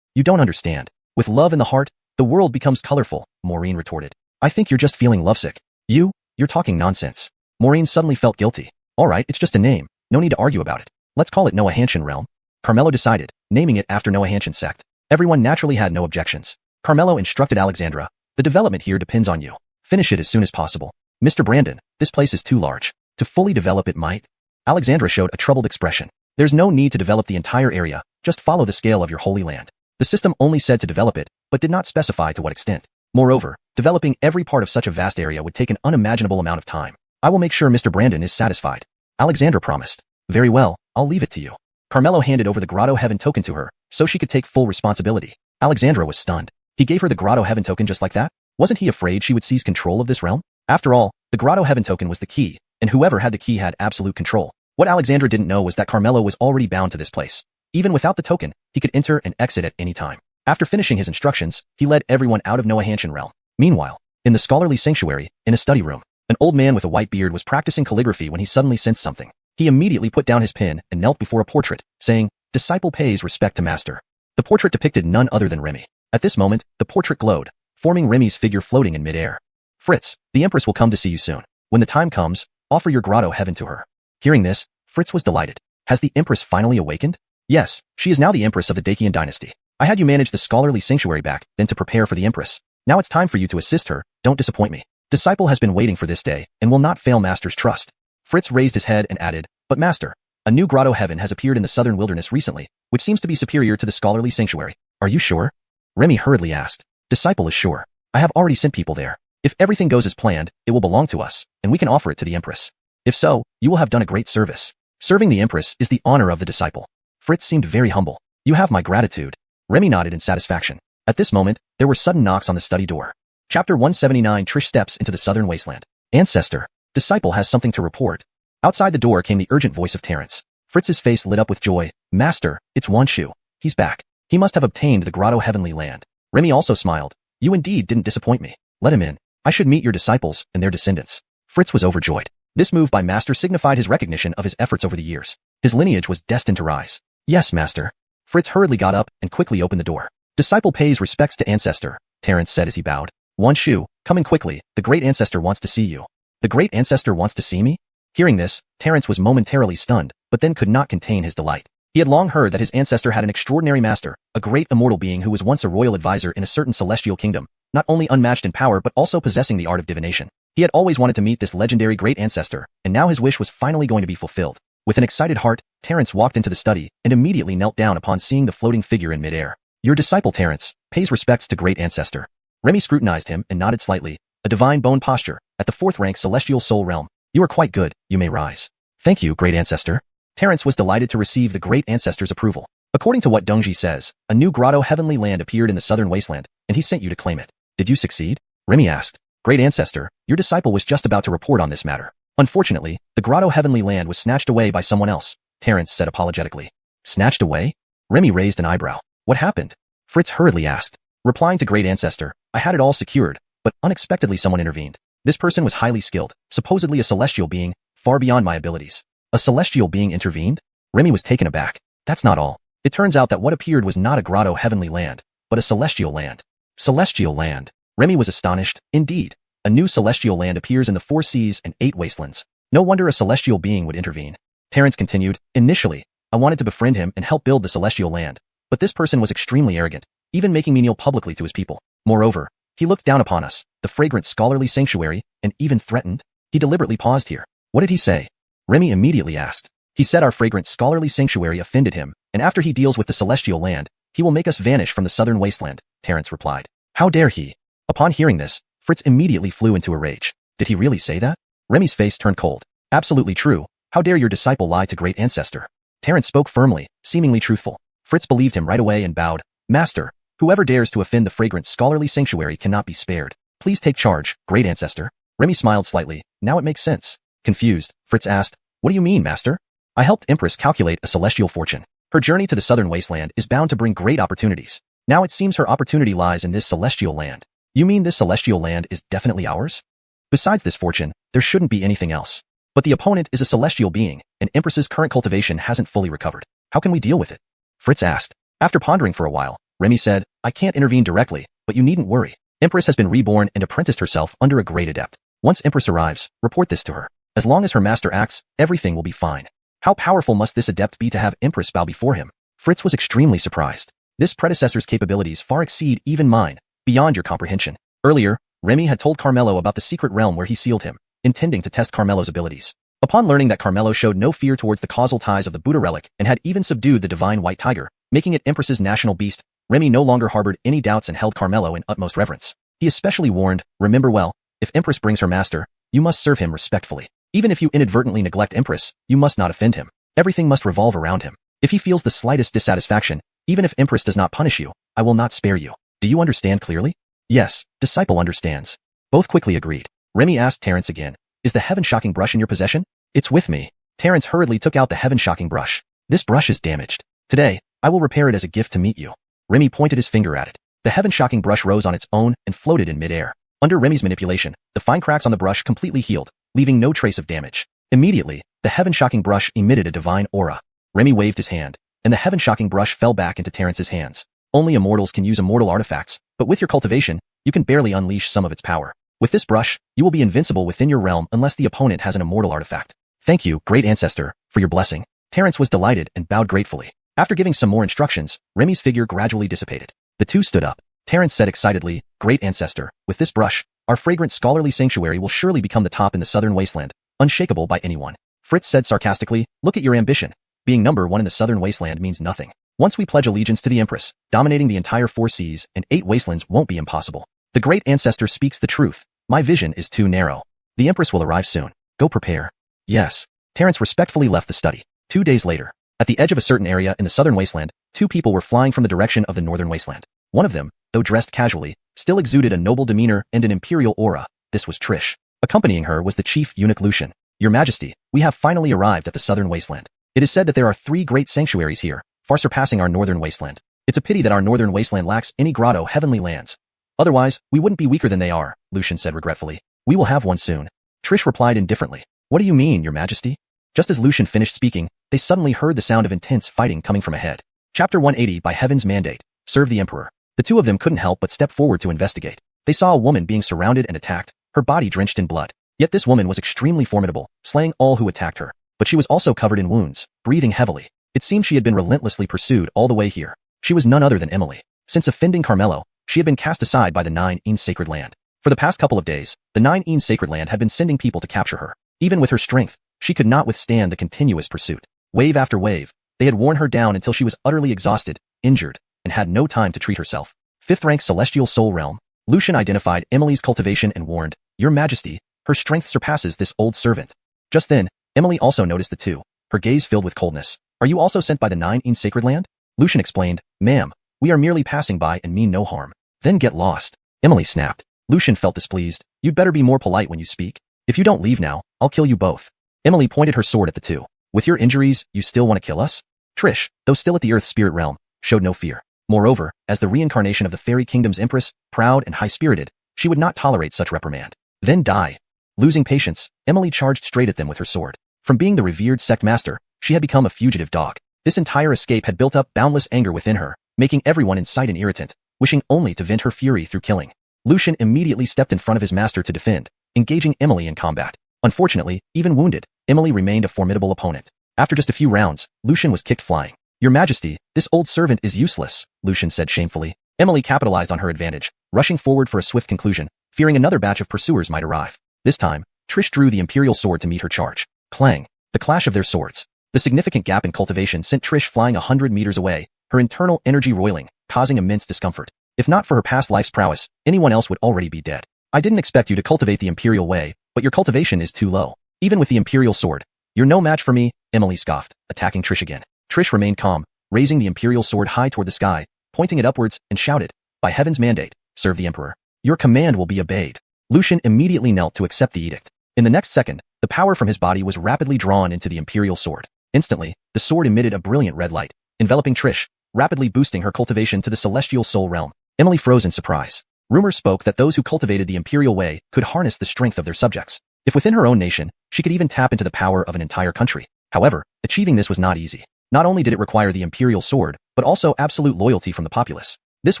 You don't understand. With love in the heart, the world becomes colorful, Maureen retorted. I think you're just feeling lovesick. You're talking nonsense. Maureen suddenly felt guilty. Alright, it's just a name. No need to argue about it. Let's call it Noah Hanshin Realm. Carmelo decided, naming it after Noah Hanshin sect. Everyone naturally had no objections. Carmelo instructed Alexandra, the development here depends on you. Finish it as soon as possible. Mr. Brandon, this place is too large. To fully develop it might. Alexandra showed a troubled expression. There's no need to develop the entire area, just follow the scale of your holy land. The system only said to develop it, but did not specify to what extent. Moreover, developing every part of such a vast area would take an unimaginable amount of time. I will make sure Mr. Brandon is satisfied. Alexandra promised. Very well, I'll leave it to you. Carmelo handed over the Grotto Heaven token to her, so she could take full responsibility. Alexandra was stunned. He gave her the Grotto Heaven token just like that? Wasn't he afraid she would seize control of this realm? After all, the Grotto Heaven token was the key, and whoever had the key had absolute control. What Alexandra didn't know was that Carmelo was already bound to this place. Even without the token, he could enter and exit at any time. After finishing his instructions, he led everyone out of Noah Hanshin Realm. Meanwhile, in the scholarly sanctuary, in a study room, an old man with a white beard was practicing calligraphy when he suddenly sensed something. He immediately put down his pen and knelt before a portrait, saying, Disciple pays respect to master. The portrait depicted none other than Remy. At this moment, the portrait glowed, forming Remy's figure floating in midair. Fritz, the Empress will come to see you soon. When the time comes, offer your Grotto Heaven to her. Hearing this, Fritz was delighted. Has the Empress finally awakened? Yes, she is now the Empress of the Dacian dynasty. I had you manage the scholarly sanctuary back, then to prepare for the Empress. Now it's time for you to assist her, don't disappoint me. Disciple has been waiting for this day, and will not fail Master's trust. Fritz raised his head and added, But Master, a new Grotto Heaven has appeared in the southern wilderness recently, which seems to be superior to the scholarly sanctuary. Are you sure? Remy hurriedly asked. Disciple is sure. I have already sent people there. If everything goes as planned, it will belong to us, and we can offer it to the Empress. If so, you will have done a great service. Serving the Empress is the honor of the disciple. Fritz seemed very humble. You have my gratitude. Remy nodded in satisfaction. At this moment, there were sudden knocks on the study door. Chapter 179 Trish steps into the southern wasteland. Ancestor. Disciple has something to report. Outside the door came the urgent voice of Terrence. Fritz's face lit up with joy. Master, it's Wanshu. He's back. He must have obtained the Grotto Heavenly Land. Remy also smiled. You indeed didn't disappoint me. Let him in. I should meet your disciples and their descendants. Fritz was overjoyed. This move by Master signified his recognition of his efforts over the years. His lineage was destined to rise. Yes, Master. Fritz hurriedly got up and quickly opened the door. Disciple pays respects to Ancestor, Terrence said as he bowed. Wanshu, come in quickly, the Great Ancestor wants to see you. The Great Ancestor wants to see me? Hearing this, Terrence was momentarily stunned, but then could not contain his delight. He had long heard that his ancestor had an extraordinary master, a great immortal being who was once a royal advisor in a certain celestial kingdom, not only unmatched in power but also possessing the art of divination. He had always wanted to meet this legendary great ancestor, and now his wish was finally going to be fulfilled. With an excited heart, Terrence walked into the study and immediately knelt down upon seeing the floating figure in midair. Your disciple Terrence pays respects to great ancestor. Remy scrutinized him and nodded slightly. A divine bone posture, at the 4th rank celestial soul realm. You are quite good, you may rise. Thank you, great ancestor. Terence was delighted to receive the great ancestor's approval. According to what Dongji says, a new grotto heavenly land appeared in the southern wasteland, and he sent you to claim it. Did you succeed? Remy asked. Great ancestor, your disciple was just about to report on this matter. Unfortunately, the grotto heavenly land was snatched away by someone else, Terence said apologetically. Snatched away? Remy raised an eyebrow. What happened? Fritz hurriedly asked. Replying to great ancestor, I had it all secured, but unexpectedly someone intervened. This person was highly skilled, supposedly a celestial being, far beyond my abilities. A celestial being intervened? Remy was taken aback. That's not all. It turns out that what appeared was not a grotto heavenly land, but a celestial land. Celestial land. Remy was astonished. Indeed, a new celestial land appears in the 4 seas and 8 wastelands. No wonder a celestial being would intervene. Terence continued, initially, I wanted to befriend him and help build the celestial land, but this person was extremely arrogant, even making me kneel publicly to his people. Moreover, he looked down upon us, the fragrant scholarly sanctuary, and even threatened. He deliberately paused here. What did he say? Remy immediately asked. He said our fragrant scholarly sanctuary offended him, and after he deals with the celestial land, he will make us vanish from the southern wasteland, Terence replied. How dare he? Upon hearing this, Fritz immediately flew into a rage. Did he really say that? Remy's face turned cold. Absolutely true. How dare your disciple lie to great ancestor? Terence spoke firmly, seemingly truthful. Fritz believed him right away and bowed. Master, whoever dares to offend the fragrant scholarly sanctuary cannot be spared. Please take charge, great ancestor. Remy smiled slightly. Now it makes sense. Confused, Fritz asked, what do you mean, master? I helped Empress calculate a celestial fortune. Her journey to the southern wasteland is bound to bring great opportunities. Now it seems her opportunity lies in this celestial land. You mean this celestial land is definitely ours? Besides this fortune, there shouldn't be anything else. But the opponent is a celestial being, and Empress's current cultivation hasn't fully recovered. How can we deal with it? Fritz asked. After pondering for a while, Remy said, I can't intervene directly, but you needn't worry. Empress has been reborn and apprenticed herself under a great adept. Once Empress arrives, report this to her. As long as her master acts, everything will be fine. How powerful must this adept be to have Empress bow before him? Fritz was extremely surprised. This predecessor's capabilities far exceed even mine, beyond your comprehension. Earlier, Remy had told Carmelo about the secret realm where he sealed him, intending to test Carmelo's abilities. Upon learning that Carmelo showed no fear towards the causal ties of the Buddha relic and had even subdued the divine white tiger, making it Empress's national beast, Remy no longer harbored any doubts and held Carmelo in utmost reverence. He especially warned, remember well, if Empress brings her master, you must serve him respectfully. Even if you inadvertently neglect Empress, you must not offend him. Everything must revolve around him. If he feels the slightest dissatisfaction, even if Empress does not punish you, I will not spare you. Do you understand clearly? Yes, disciple understands. Both quickly agreed. Remy asked Terence again, is the heaven-shocking brush in your possession? It's with me. Terence hurriedly took out the heaven-shocking brush. This brush is damaged. Today, I will repair it as a gift to meet you. Remy pointed his finger at it. The heaven-shocking brush rose on its own and floated in midair. Under Remy's manipulation, the fine cracks on the brush completely healed, leaving no trace of damage. Immediately, the heaven-shocking brush emitted a divine aura. Remy waved his hand, and the heaven-shocking brush fell back into Terence's hands. Only immortals can use immortal artifacts, but with your cultivation, you can barely unleash some of its power. With this brush, you will be invincible within your realm unless the opponent has an immortal artifact. Thank you, great ancestor, for your blessing. Terence was delighted and bowed gratefully. After giving some more instructions, Remy's figure gradually dissipated. The two stood up. Terence said excitedly, great ancestor, with this brush, our fragrant scholarly sanctuary will surely become the top in the southern wasteland, unshakable by anyone. Fritz said sarcastically, look at your ambition. Being number 1 in the southern wasteland means nothing. Once we pledge allegiance to the Empress, dominating the entire 4 seas and 8 wastelands won't be impossible. The great ancestor speaks the truth. My vision is too narrow. The Empress will arrive soon. Go prepare. Yes. Terence respectfully left the study. 2 days later, at the edge of a certain area in the southern wasteland, 2 people were flying from the direction of the northern wasteland. One of them, though dressed casually, still exuded a noble demeanor and an imperial aura. This was Trish. Accompanying her was the chief eunuch Lucian. Your Majesty, we have finally arrived at the southern wasteland. It is said that there are 3 great sanctuaries here, far surpassing our northern wasteland. It's a pity that our northern wasteland lacks any grotto heavenly lands. Otherwise, we wouldn't be weaker than they are, Lucian said regretfully. We will have one soon. Trish replied indifferently. What do you mean, Your Majesty? Just as Lucian finished speaking, they suddenly heard the sound of intense fighting coming from ahead. Chapter 180 By Heaven's Mandate. Serve the Emperor. The 2 of them couldn't help but step forward to investigate. They saw a woman being surrounded and attacked, her body drenched in blood. Yet this woman was extremely formidable, slaying all who attacked her. But she was also covered in wounds, breathing heavily. It seemed she had been relentlessly pursued all the way here. She was none other than Emily. Since offending Carmelo, she had been cast aside by the 9 sacred land. For the past couple of days, the 9 sacred land had been sending people to capture her. Even with her strength, she could not withstand the continuous pursuit. Wave after wave, they had worn her down until she was utterly exhausted, injured, and had no time to treat herself. 5th rank Celestial Soul Realm. Lucian identified Emily's cultivation and warned, Your Majesty, her strength surpasses this old servant. Just then, Emily also noticed the 2. her gaze filled with coldness. Are you also sent by the Nine in Sacred Land? Lucian explained, ma'am, we are merely passing by and mean no harm. Then get lost. Emily snapped. Lucian felt displeased. You'd better be more polite when you speak. If you don't leave now, I'll kill you both. Emily pointed her sword at the two. With your injuries, you still want to kill us? Trish, though still at the Earth Spirit Realm, showed no fear. Moreover, as the reincarnation of the Fairy Kingdom's Empress, proud and high-spirited, she would not tolerate such reprimand. Then die. Losing patience, Emily charged straight at them with her sword. From being the revered sect master, she had become a fugitive dog. This entire escape had built up boundless anger within her, making everyone in sight an irritant, wishing only to vent her fury through killing. Lucian immediately stepped in front of his master to defend, engaging Emily in combat. Unfortunately, even wounded, Emily remained a formidable opponent. After just a few rounds, Lucian was kicked flying. Your Majesty, this old servant is useless, Lucian said shamefully. Emily capitalized on her advantage, rushing forward for a swift conclusion, fearing another batch of pursuers might arrive. This time, Trish drew the Imperial sword to meet her charge. Clang! The clash of their swords. The significant gap in cultivation sent Trish flying 100 meters away, her internal energy roiling, causing immense discomfort. If not for her past life's prowess, anyone else would already be dead. I didn't expect you to cultivate the Imperial way, but your cultivation is too low. Even with the Imperial sword, you're no match for me, Emily scoffed, attacking Trish again. Trish remained calm, raising the Imperial sword high toward the sky, pointing it upwards, and shouted, by heaven's mandate, serve the Emperor. Your command will be obeyed. Lucian immediately knelt to accept the edict. In the next second, the power from his body was rapidly drawn into the Imperial sword. Instantly, the sword emitted a brilliant red light, enveloping Trish, rapidly boosting her cultivation to the celestial soul realm. Emily froze in surprise. Rumors spoke that those who cultivated the Imperial way could harness the strength of their subjects. If within her own nation, she could even tap into the power of an entire country. However, achieving this was not easy. Not only did it require the Imperial sword, but also absolute loyalty from the populace. This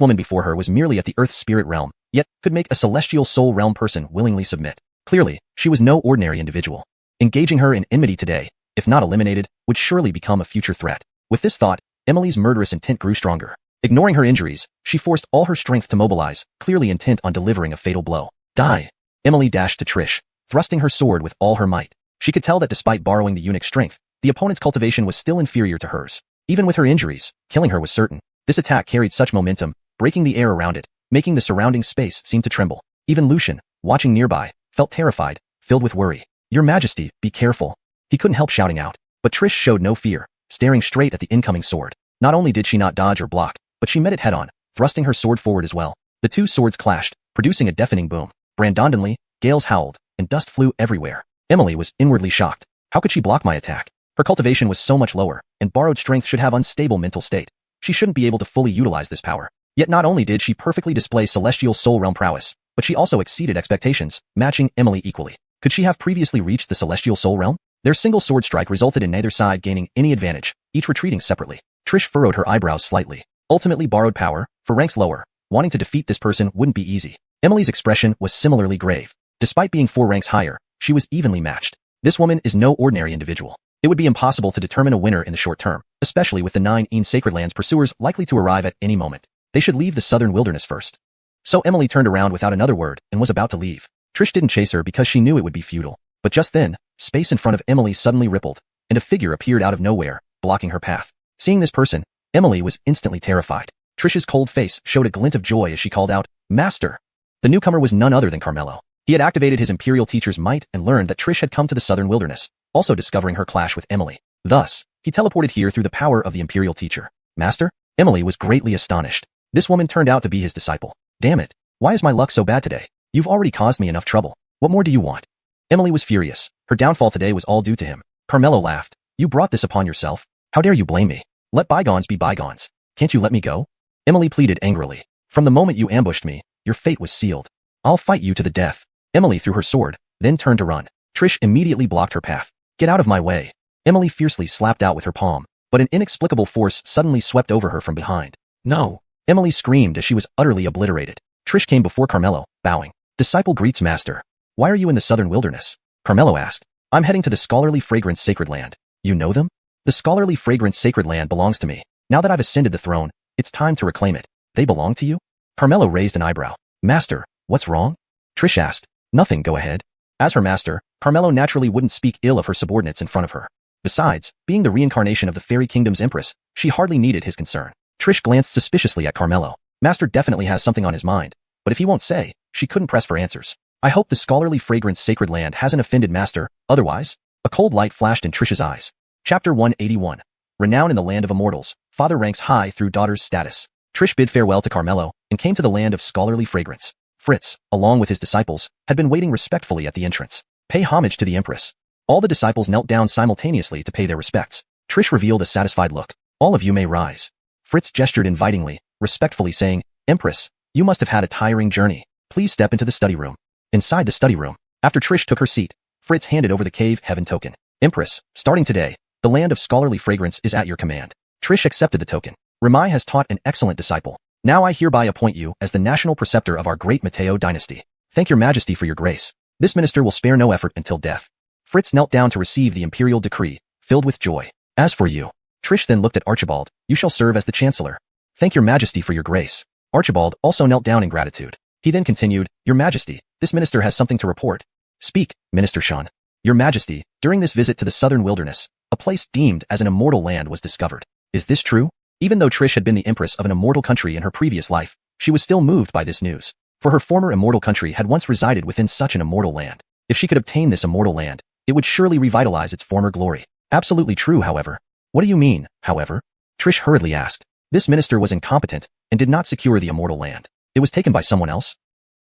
woman before her was merely at the Earth Spirit Realm, yet could make a celestial soul realm person willingly submit. Clearly, she was no ordinary individual. Engaging her in enmity today, if not eliminated, would surely become a future threat. With this thought, Emily's murderous intent grew stronger. Ignoring her injuries, she forced all her strength to mobilize, clearly intent on delivering a fatal blow. Die! Emily dashed to Trish, thrusting her sword with all her might. She could tell that despite borrowing the eunuch's strength, the opponent's cultivation was still inferior to hers. Even with her injuries, killing her was certain. This attack carried such momentum, breaking the air around it, making the surrounding space seem to tremble. Even Lucian, watching nearby, felt terrified, filled with worry. Your Majesty, be careful. He couldn't help shouting out, but Trish showed no fear, staring straight at the incoming sword. Not only did she not dodge or block, but she met it head-on, thrusting her sword forward as well. The two swords clashed, producing a deafening boom. Brandondonly, gales howled, and dust flew everywhere. Emily was inwardly shocked. How could she block my attack? Her cultivation was so much lower, and borrowed strength should have unstable mental state. She shouldn't be able to fully utilize this power. Yet not only did she perfectly display celestial soul realm prowess, but she also exceeded expectations, matching Emily equally. Could she have previously reached the celestial soul realm? Their single sword strike resulted in neither side gaining any advantage, each retreating separately. Trish furrowed her eyebrows slightly. Ultimately borrowed power, for ranks lower, wanting to defeat this person wouldn't be easy. Emily's expression was similarly grave. Despite being 4 ranks higher, she was evenly matched. This woman is no ordinary individual. It would be impossible to determine a winner in the short term, especially with the 9 in Sacred Lands pursuers likely to arrive at any moment. They should leave the southern wilderness first. So Emily turned around without another word and was about to leave. Trish didn't chase her because she knew it would be futile. But just then, space in front of Emily suddenly rippled, and a figure appeared out of nowhere, blocking her path. Seeing this person, Emily was instantly terrified. Trish's cold face showed a glint of joy as she called out, Master! The newcomer was none other than Carmelo. He had activated his Imperial teacher's might and learned that Trish had come to the southern wilderness, also discovering her clash with Emily. Thus, he teleported here through the power of the Imperial teacher. Master? Emily was greatly astonished. This woman turned out to be his disciple. Damn it! Why is my luck so bad today? You've already caused me enough trouble. What more do you want? Emily was furious. Her downfall today was all due to him. Carmelo laughed. You brought this upon yourself. How dare you blame me? Let bygones be bygones. Can't you let me go? Emily pleaded angrily. From the moment you ambushed me, your fate was sealed. I'll fight you to the death. Emily threw her sword, then turned to run. Trish immediately blocked her path. Get out of my way. Emily fiercely slapped out with her palm, but an inexplicable force suddenly swept over her from behind. No! Emily screamed as she was utterly obliterated. Trish came before Carmelo, bowing. Disciple greets master. Why are you in the southern wilderness? Carmelo asked. I'm heading to the Scholarly Fragrance Sacred Land. You know them? The Scholarly Fragrance Sacred Land belongs to me. Now that I've ascended the throne, it's time to reclaim it. They belong to you? Carmelo raised an eyebrow. Master, what's wrong? Trish asked. Nothing, go ahead. As her master, Carmelo naturally wouldn't speak ill of her subordinates in front of her. Besides, being the reincarnation of the Fairy Kingdom's Empress, she hardly needed his concern. Trish glanced suspiciously at Carmelo. Master definitely has something on his mind, but if he won't say, she couldn't press for answers. I hope the Scholarly Fragrance Sacred Land hasn't offended Master, otherwise. A cold light flashed in Trish's eyes. Chapter 181. Renown in the land of immortals. Father ranks high through daughter's status. Trish bid farewell to Carmelo and came to the land of scholarly fragrance. Fritz, along with his disciples, had been waiting respectfully at the entrance. Pay homage to the Empress. All the disciples knelt down simultaneously to pay their respects. Trish revealed a satisfied look. All of you may rise. Fritz gestured invitingly, respectfully saying, Empress, you must have had a tiring journey. Please step into the study room. Inside the study room, after Trish took her seat, Fritz handed over the cave heaven token. Empress, starting today, the land of scholarly fragrance is at your command. Trish accepted the token. Ramai has taught an excellent disciple. Now I hereby appoint you as the national preceptor of our great Mateo dynasty. Thank your majesty for your grace. This minister will spare no effort until death. Fritz knelt down to receive the imperial decree, filled with joy. As for you, Trish then looked at Archibald, you shall serve as the chancellor. Thank your majesty for your grace. Archibald also knelt down in gratitude. He then continued, Your majesty, this minister has something to report. Speak, Minister Xian. Your majesty, during this visit to the southern wilderness, a place deemed as an immortal land was discovered. Is this true? Even though Trish had been the empress of an immortal country in her previous life, she was still moved by this news. For her former immortal country had once resided within such an immortal land. If she could obtain this immortal land, it would surely revitalize its former glory. Absolutely true, however. What do you mean, however? Trish hurriedly asked. This minister was incompetent and did not secure the immortal land. It was taken by someone else?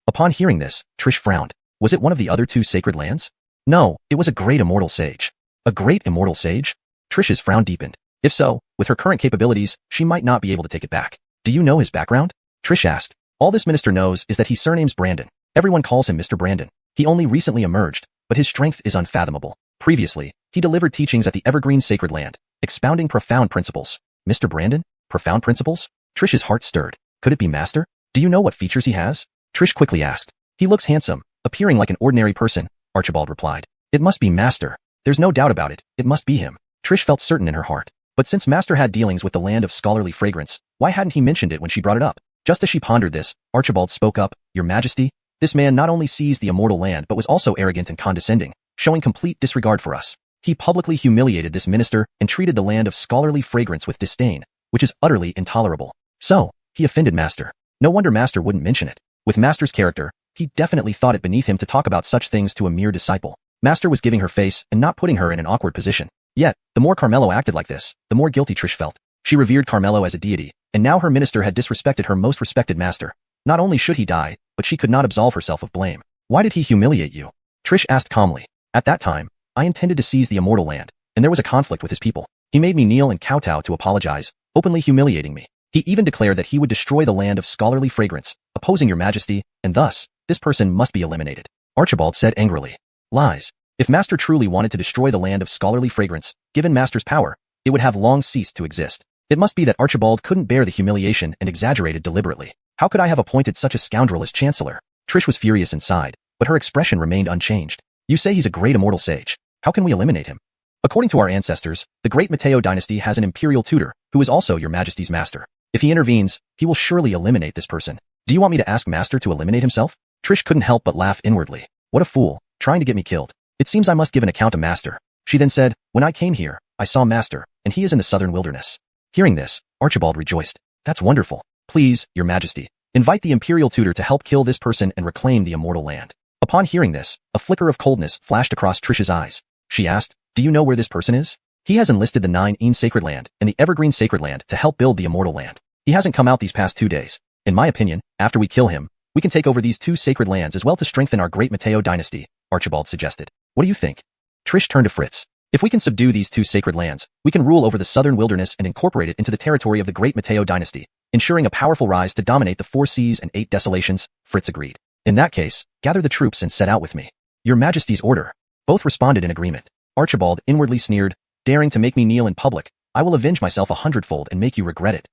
Upon hearing this, Trish frowned. Was it one of the other two sacred lands? No, it was a great immortal sage. A great immortal sage? Trish's frown deepened. If so, with her current capabilities, she might not be able to take it back. Do you know his background? Trish asked. All this minister knows is that he surnames Brandon. Everyone calls him Mr. Brandon. He only recently emerged, but his strength is unfathomable. Previously, he delivered teachings at the Evergreen Sacred Land, expounding profound principles. Mr. Brandon? Profound principles? Trish's heart stirred. Could it be Master? Do you know what features he has? Trish quickly asked. He looks handsome, appearing like an ordinary person, Archibald replied. It must be Master. There's no doubt about it, it must be him. Trish felt certain in her heart. But since Master had dealings with the land of scholarly fragrance, why hadn't he mentioned it when she brought it up? Just as she pondered this, Archibald spoke up, Your Majesty, this man not only seized the immortal land but was also arrogant and condescending, showing complete disregard for us. He publicly humiliated this minister and treated the land of scholarly fragrance with disdain, which is utterly intolerable. So, he offended Master. No wonder Master wouldn't mention it. With Master's character, he definitely thought it beneath him to talk about such things to a mere disciple. Master was giving her face and not putting her in an awkward position. Yet, the more Carmelo acted like this, the more guilty Trish felt. She revered Carmelo as a deity, and now her minister had disrespected her most respected master. Not only should he die, but she could not absolve herself of blame. Why did he humiliate you? Trish asked calmly. At that time, I intended to seize the immortal land, and there was a conflict with his people. He made me kneel and kowtow to apologize, openly humiliating me. He even declared that he would destroy the land of scholarly fragrance, opposing your majesty, and thus, this person must be eliminated. Archibald said angrily. Lies. If Master truly wanted to destroy the land of scholarly fragrance, given Master's power, it would have long ceased to exist. It must be that Archibald couldn't bear the humiliation and exaggerated deliberately. How could I have appointed such a scoundrel as chancellor? Trish was furious inside, but her expression remained unchanged. You say he's a great immortal sage. How can we eliminate him? According to our ancestors, the great Mateo dynasty has an imperial tutor, who is also your majesty's master. If he intervenes, he will surely eliminate this person. Do you want me to ask Master to eliminate himself? Trish couldn't help but laugh inwardly. What a fool, trying to get me killed. It seems I must give an account to Master. She then said, When I came here, I saw Master, and he is in the southern wilderness. Hearing this, Archibald rejoiced. That's wonderful. Please, your majesty, invite the imperial tutor to help kill this person and reclaim the immortal land. Upon hearing this, a flicker of coldness flashed across Trish's eyes. She asked, Do you know where this person is? He has enlisted the 9 Sacred Land and the Evergreen Sacred Land to help build the immortal land. He hasn't come out these past 2 days. In my opinion, after we kill him, we can take over these 2 sacred lands as well to strengthen our great Mateo dynasty, Archibald suggested. What do you think? Trish turned to Fritz. If we can subdue these 2 sacred lands, we can rule over the southern wilderness and incorporate it into the territory of the great Mateo dynasty, ensuring a powerful rise to dominate the 4 seas and 8 desolations, Fritz agreed. In that case, gather the troops and set out with me. Your majesty's order. Both responded in agreement. Archibald inwardly sneered, daring to make me kneel in public. I will avenge myself 100-fold and make you regret it.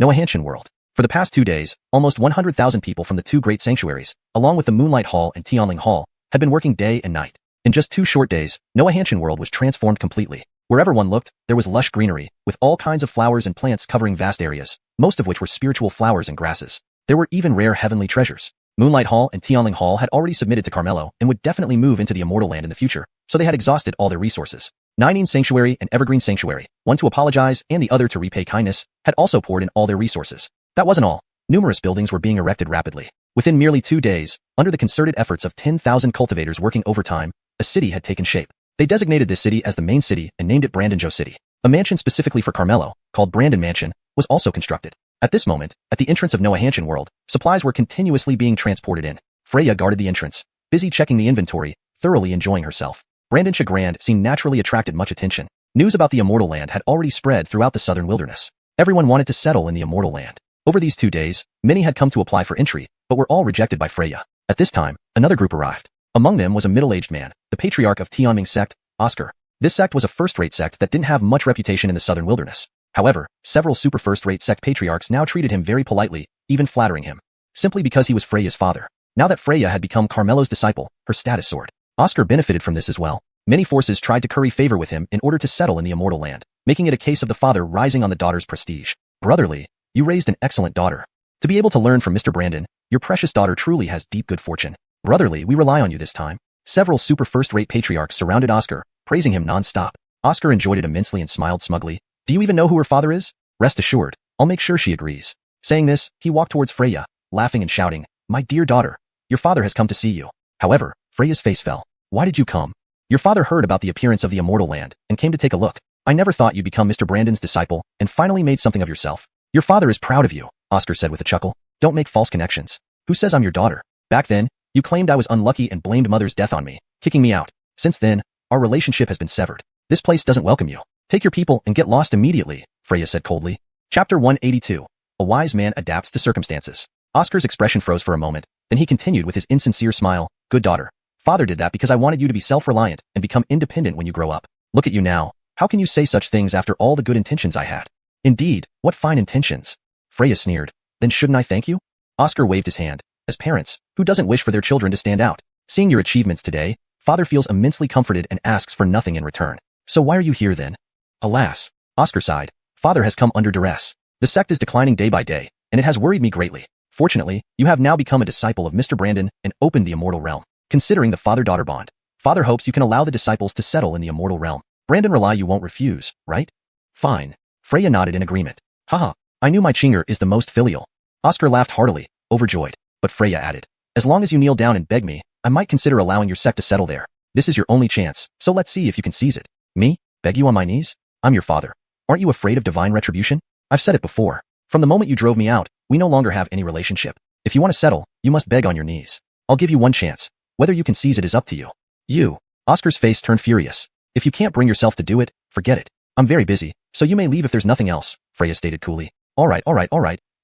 Noahanshan world. For the past 2 days, almost 100,000 people from the 2 great sanctuaries, along with the Moonlight Hall and Tianling Hall, had been working day and night. In just 2 short days, Noahanshan world was transformed completely. Wherever one looked, there was lush greenery, with all kinds of flowers and plants covering vast areas, most of which were spiritual flowers and grasses. There were even rare heavenly treasures. Moonlight Hall and Tianling Hall had already submitted to Carmelo and would definitely move into the immortal land in the future, so they had exhausted all their resources. 9 Sanctuary and Evergreen Sanctuary, one to apologize and the other to repay kindness, had also poured in all their resources. That wasn't all. Numerous buildings were being erected rapidly. Within merely 2 days, under the concerted efforts of 10,000 cultivators working overtime, a city had taken shape. They designated this city as the main city and named it Brandonjo City. A mansion specifically for Carmelo, called Brandon Mansion, was also constructed. At this moment, at the entrance of Noahanshan World, supplies were continuously being transported in. Freya guarded the entrance, busy checking the inventory, thoroughly enjoying herself. Brandonjo Grand scene naturally attracted much attention. News about the Immortal Land had already spread throughout the southern wilderness. Everyone wanted to settle in the Immortal Land. Over these 2 days, many had come to apply for entry, but were all rejected by Freya. At this time, another group arrived. Among them was a middle-aged man, the patriarch of Tianming sect, Oscar. This sect was a first-rate sect that didn't have much reputation in the southern wilderness. However, several super first-rate sect patriarchs now treated him very politely, even flattering him, simply because he was Freya's father. Now that Freya had become Carmelo's disciple, her status soared. Oscar benefited from this as well. Many forces tried to curry favor with him in order to settle in the Immortal Land, making it a case of the father rising on the daughter's prestige. Brotherly, you raised an excellent daughter. To be able to learn from Mr. Brandon, your precious daughter truly has deep good fortune. Brotherly, we rely on you this time. Several super first-rate patriarchs surrounded Oscar, praising him non-stop. Oscar enjoyed it immensely and smiled smugly. Do you even know who her father is? Rest assured, I'll make sure she agrees. Saying this, he walked towards Freya, laughing and shouting, My dear daughter, your father has come to see you. However, Freya's face fell. Why did you come? Your father heard about the appearance of the Immortal Land and came to take a look. I never thought you'd become Mr. Brandon's disciple and finally made something of yourself. Your father is proud of you, Oscar said with a chuckle. Don't make false connections. Who says I'm your daughter? Back then, you claimed I was unlucky and blamed mother's death on me, kicking me out. Since then, our relationship has been severed. This place doesn't welcome you. Take your people and get lost immediately, Freya said coldly. Chapter 182. A wise man adapts to circumstances. Oscar's expression froze for a moment, then he continued with his insincere smile. Good daughter. Father did that because I wanted you to be self-reliant and become independent when you grow up. Look at you now. How can you say such things after all the good intentions I had? Indeed, what fine intentions. Freya sneered. Then shouldn't I thank you? Oscar waved his hand. As parents, who doesn't wish for their children to stand out? Seeing your achievements today, father feels immensely comforted and asks for nothing in return. So why are you here then? Alas, Oscar sighed. Father has come under duress. The sect is declining day by day, and it has worried me greatly. Fortunately, you have now become a disciple of Mr. Brandon and opened the Immortal Realm. Considering the father-daughter bond, father hopes you can allow the disciples to settle in the Immortal Realm. Brandon rely you won't refuse, right? Fine. Freya nodded in agreement. Haha, I knew my Chinger is the most filial. Oscar laughed heartily, overjoyed, but Freya added, as long as you kneel down and beg me, I might consider allowing your sect to settle there. This is your only chance, so let's see if you can seize it. Me? Beg you on my knees? I'm your father. Aren't you afraid of divine retribution? I've said it before. From the moment you drove me out, we no longer have any relationship. If you want to settle, you must beg on your knees. I'll give you one chance. Whether you can seize it is up to you. You. Oscar's face turned furious. If you can't bring yourself to do it, forget it. I'm very busy, so you may leave if there's nothing else, Freya stated coolly. All right,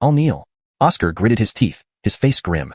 I'll kneel. Oscar gritted his teeth, his face grim.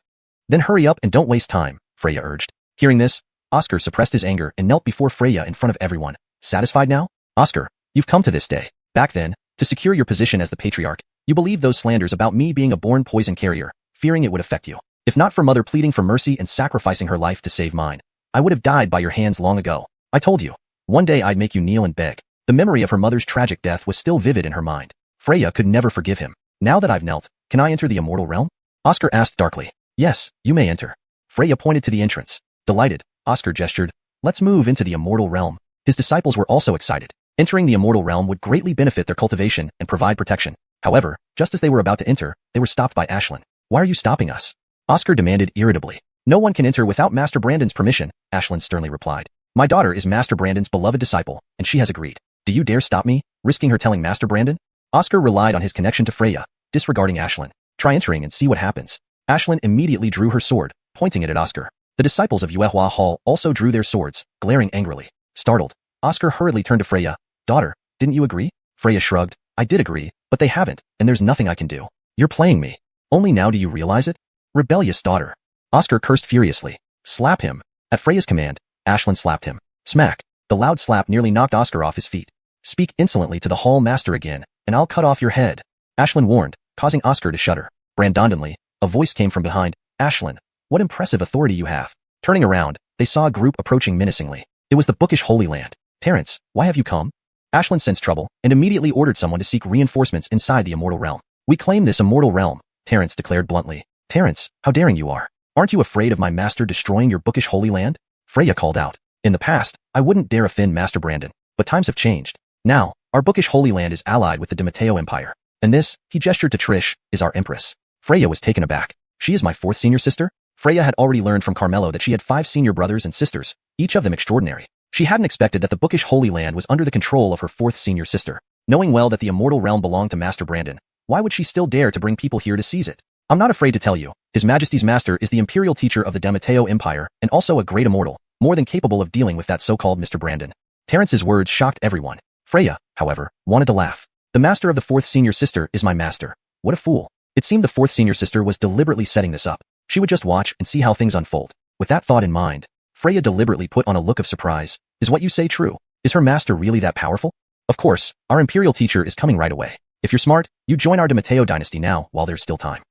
Then hurry up and don't waste time, Freya urged. Hearing this, Oscar suppressed his anger and knelt before Freya in front of everyone. Satisfied now? Oscar, you've come to this day. Back then, to secure your position as the patriarch, you believed those slanders about me being a born poison carrier, fearing it would affect you. If not for mother pleading for mercy and sacrificing her life to save mine, I would have died by your hands long ago. I told you. One day I'd make you kneel and beg. The memory of her mother's tragic death was still vivid in her mind. Freya could never forgive him. Now that I've knelt, can I enter the Immortal Realm? Oscar asked darkly. Yes, you may enter. Freya pointed to the entrance. Delighted, Oscar gestured. Let's move into the Immortal Realm. His disciples were also excited. Entering the Immortal Realm would greatly benefit their cultivation and provide protection. However, just as they were about to enter, they were stopped by Ashlyn. Why are you stopping us? Oscar demanded irritably. No one can enter without Master Brandon's permission, Ashlyn sternly replied. My daughter is Master Brandon's beloved disciple, and she has agreed. Do you dare stop me, risking her telling Master Brandon? Oscar relied on his connection to Freya, disregarding Ashlyn. Try entering and see what happens. Ashlyn immediately drew her sword, pointing it at Oscar. The disciples of Yuehua Hall also drew their swords, glaring angrily. Startled, Oscar hurriedly turned to Freya. Daughter, didn't you agree? Freya shrugged. I did agree, but they haven't, and there's nothing I can do. You're playing me. Only now do you realize it? Rebellious daughter. Oscar cursed furiously. Slap him. At Freya's command, Ashlyn slapped him. Smack. The loud slap nearly knocked Oscar off his feet. Speak insolently to the Hall Master again, and I'll cut off your head. Ashlyn warned, causing Oscar to shudder. Brandondonly, a voice came from behind. Ashlyn, what impressive authority you have. Turning around, they saw a group approaching menacingly. It was the bookish Holy Land. Terrence, why have you come? Ashlyn sensed trouble, and immediately ordered someone to seek reinforcements inside the Immortal Realm. We claim this Immortal Realm, Terrence declared bluntly. Terrence, how daring you are. Aren't you afraid of my master destroying your bookish Holy Land? Freya called out. In the past, I wouldn't dare offend Master Brandon, but times have changed. Now, our bookish Holy Land is allied with the DeMatteo Empire. And this, he gestured to Trish, is our empress. Freya was taken aback. She is my fourth senior sister? Freya had already learned from Carmelo that she had 5 senior brothers and sisters, each of them extraordinary. She hadn't expected that the bookish Holy Land was under the control of her fourth senior sister. Knowing well that the immortal realm belonged to Master Brandon, why would she still dare to bring people here to seize it? I'm not afraid to tell you, His Majesty's master is the imperial teacher of the Demateo Empire and also a great immortal, more than capable of dealing with that so-called Mr. Brandon. Terrence's words shocked everyone. Freya, however, wanted to laugh. The master of the fourth senior sister is my master. What a fool. It seemed the fourth senior sister was deliberately setting this up. She would just watch and see how things unfold. With that thought in mind, Freya deliberately put on a look of surprise. Is what you say true? Is her master really that powerful? Of course, our imperial teacher is coming right away. If you're smart, you join our Demateo dynasty now while there's still time.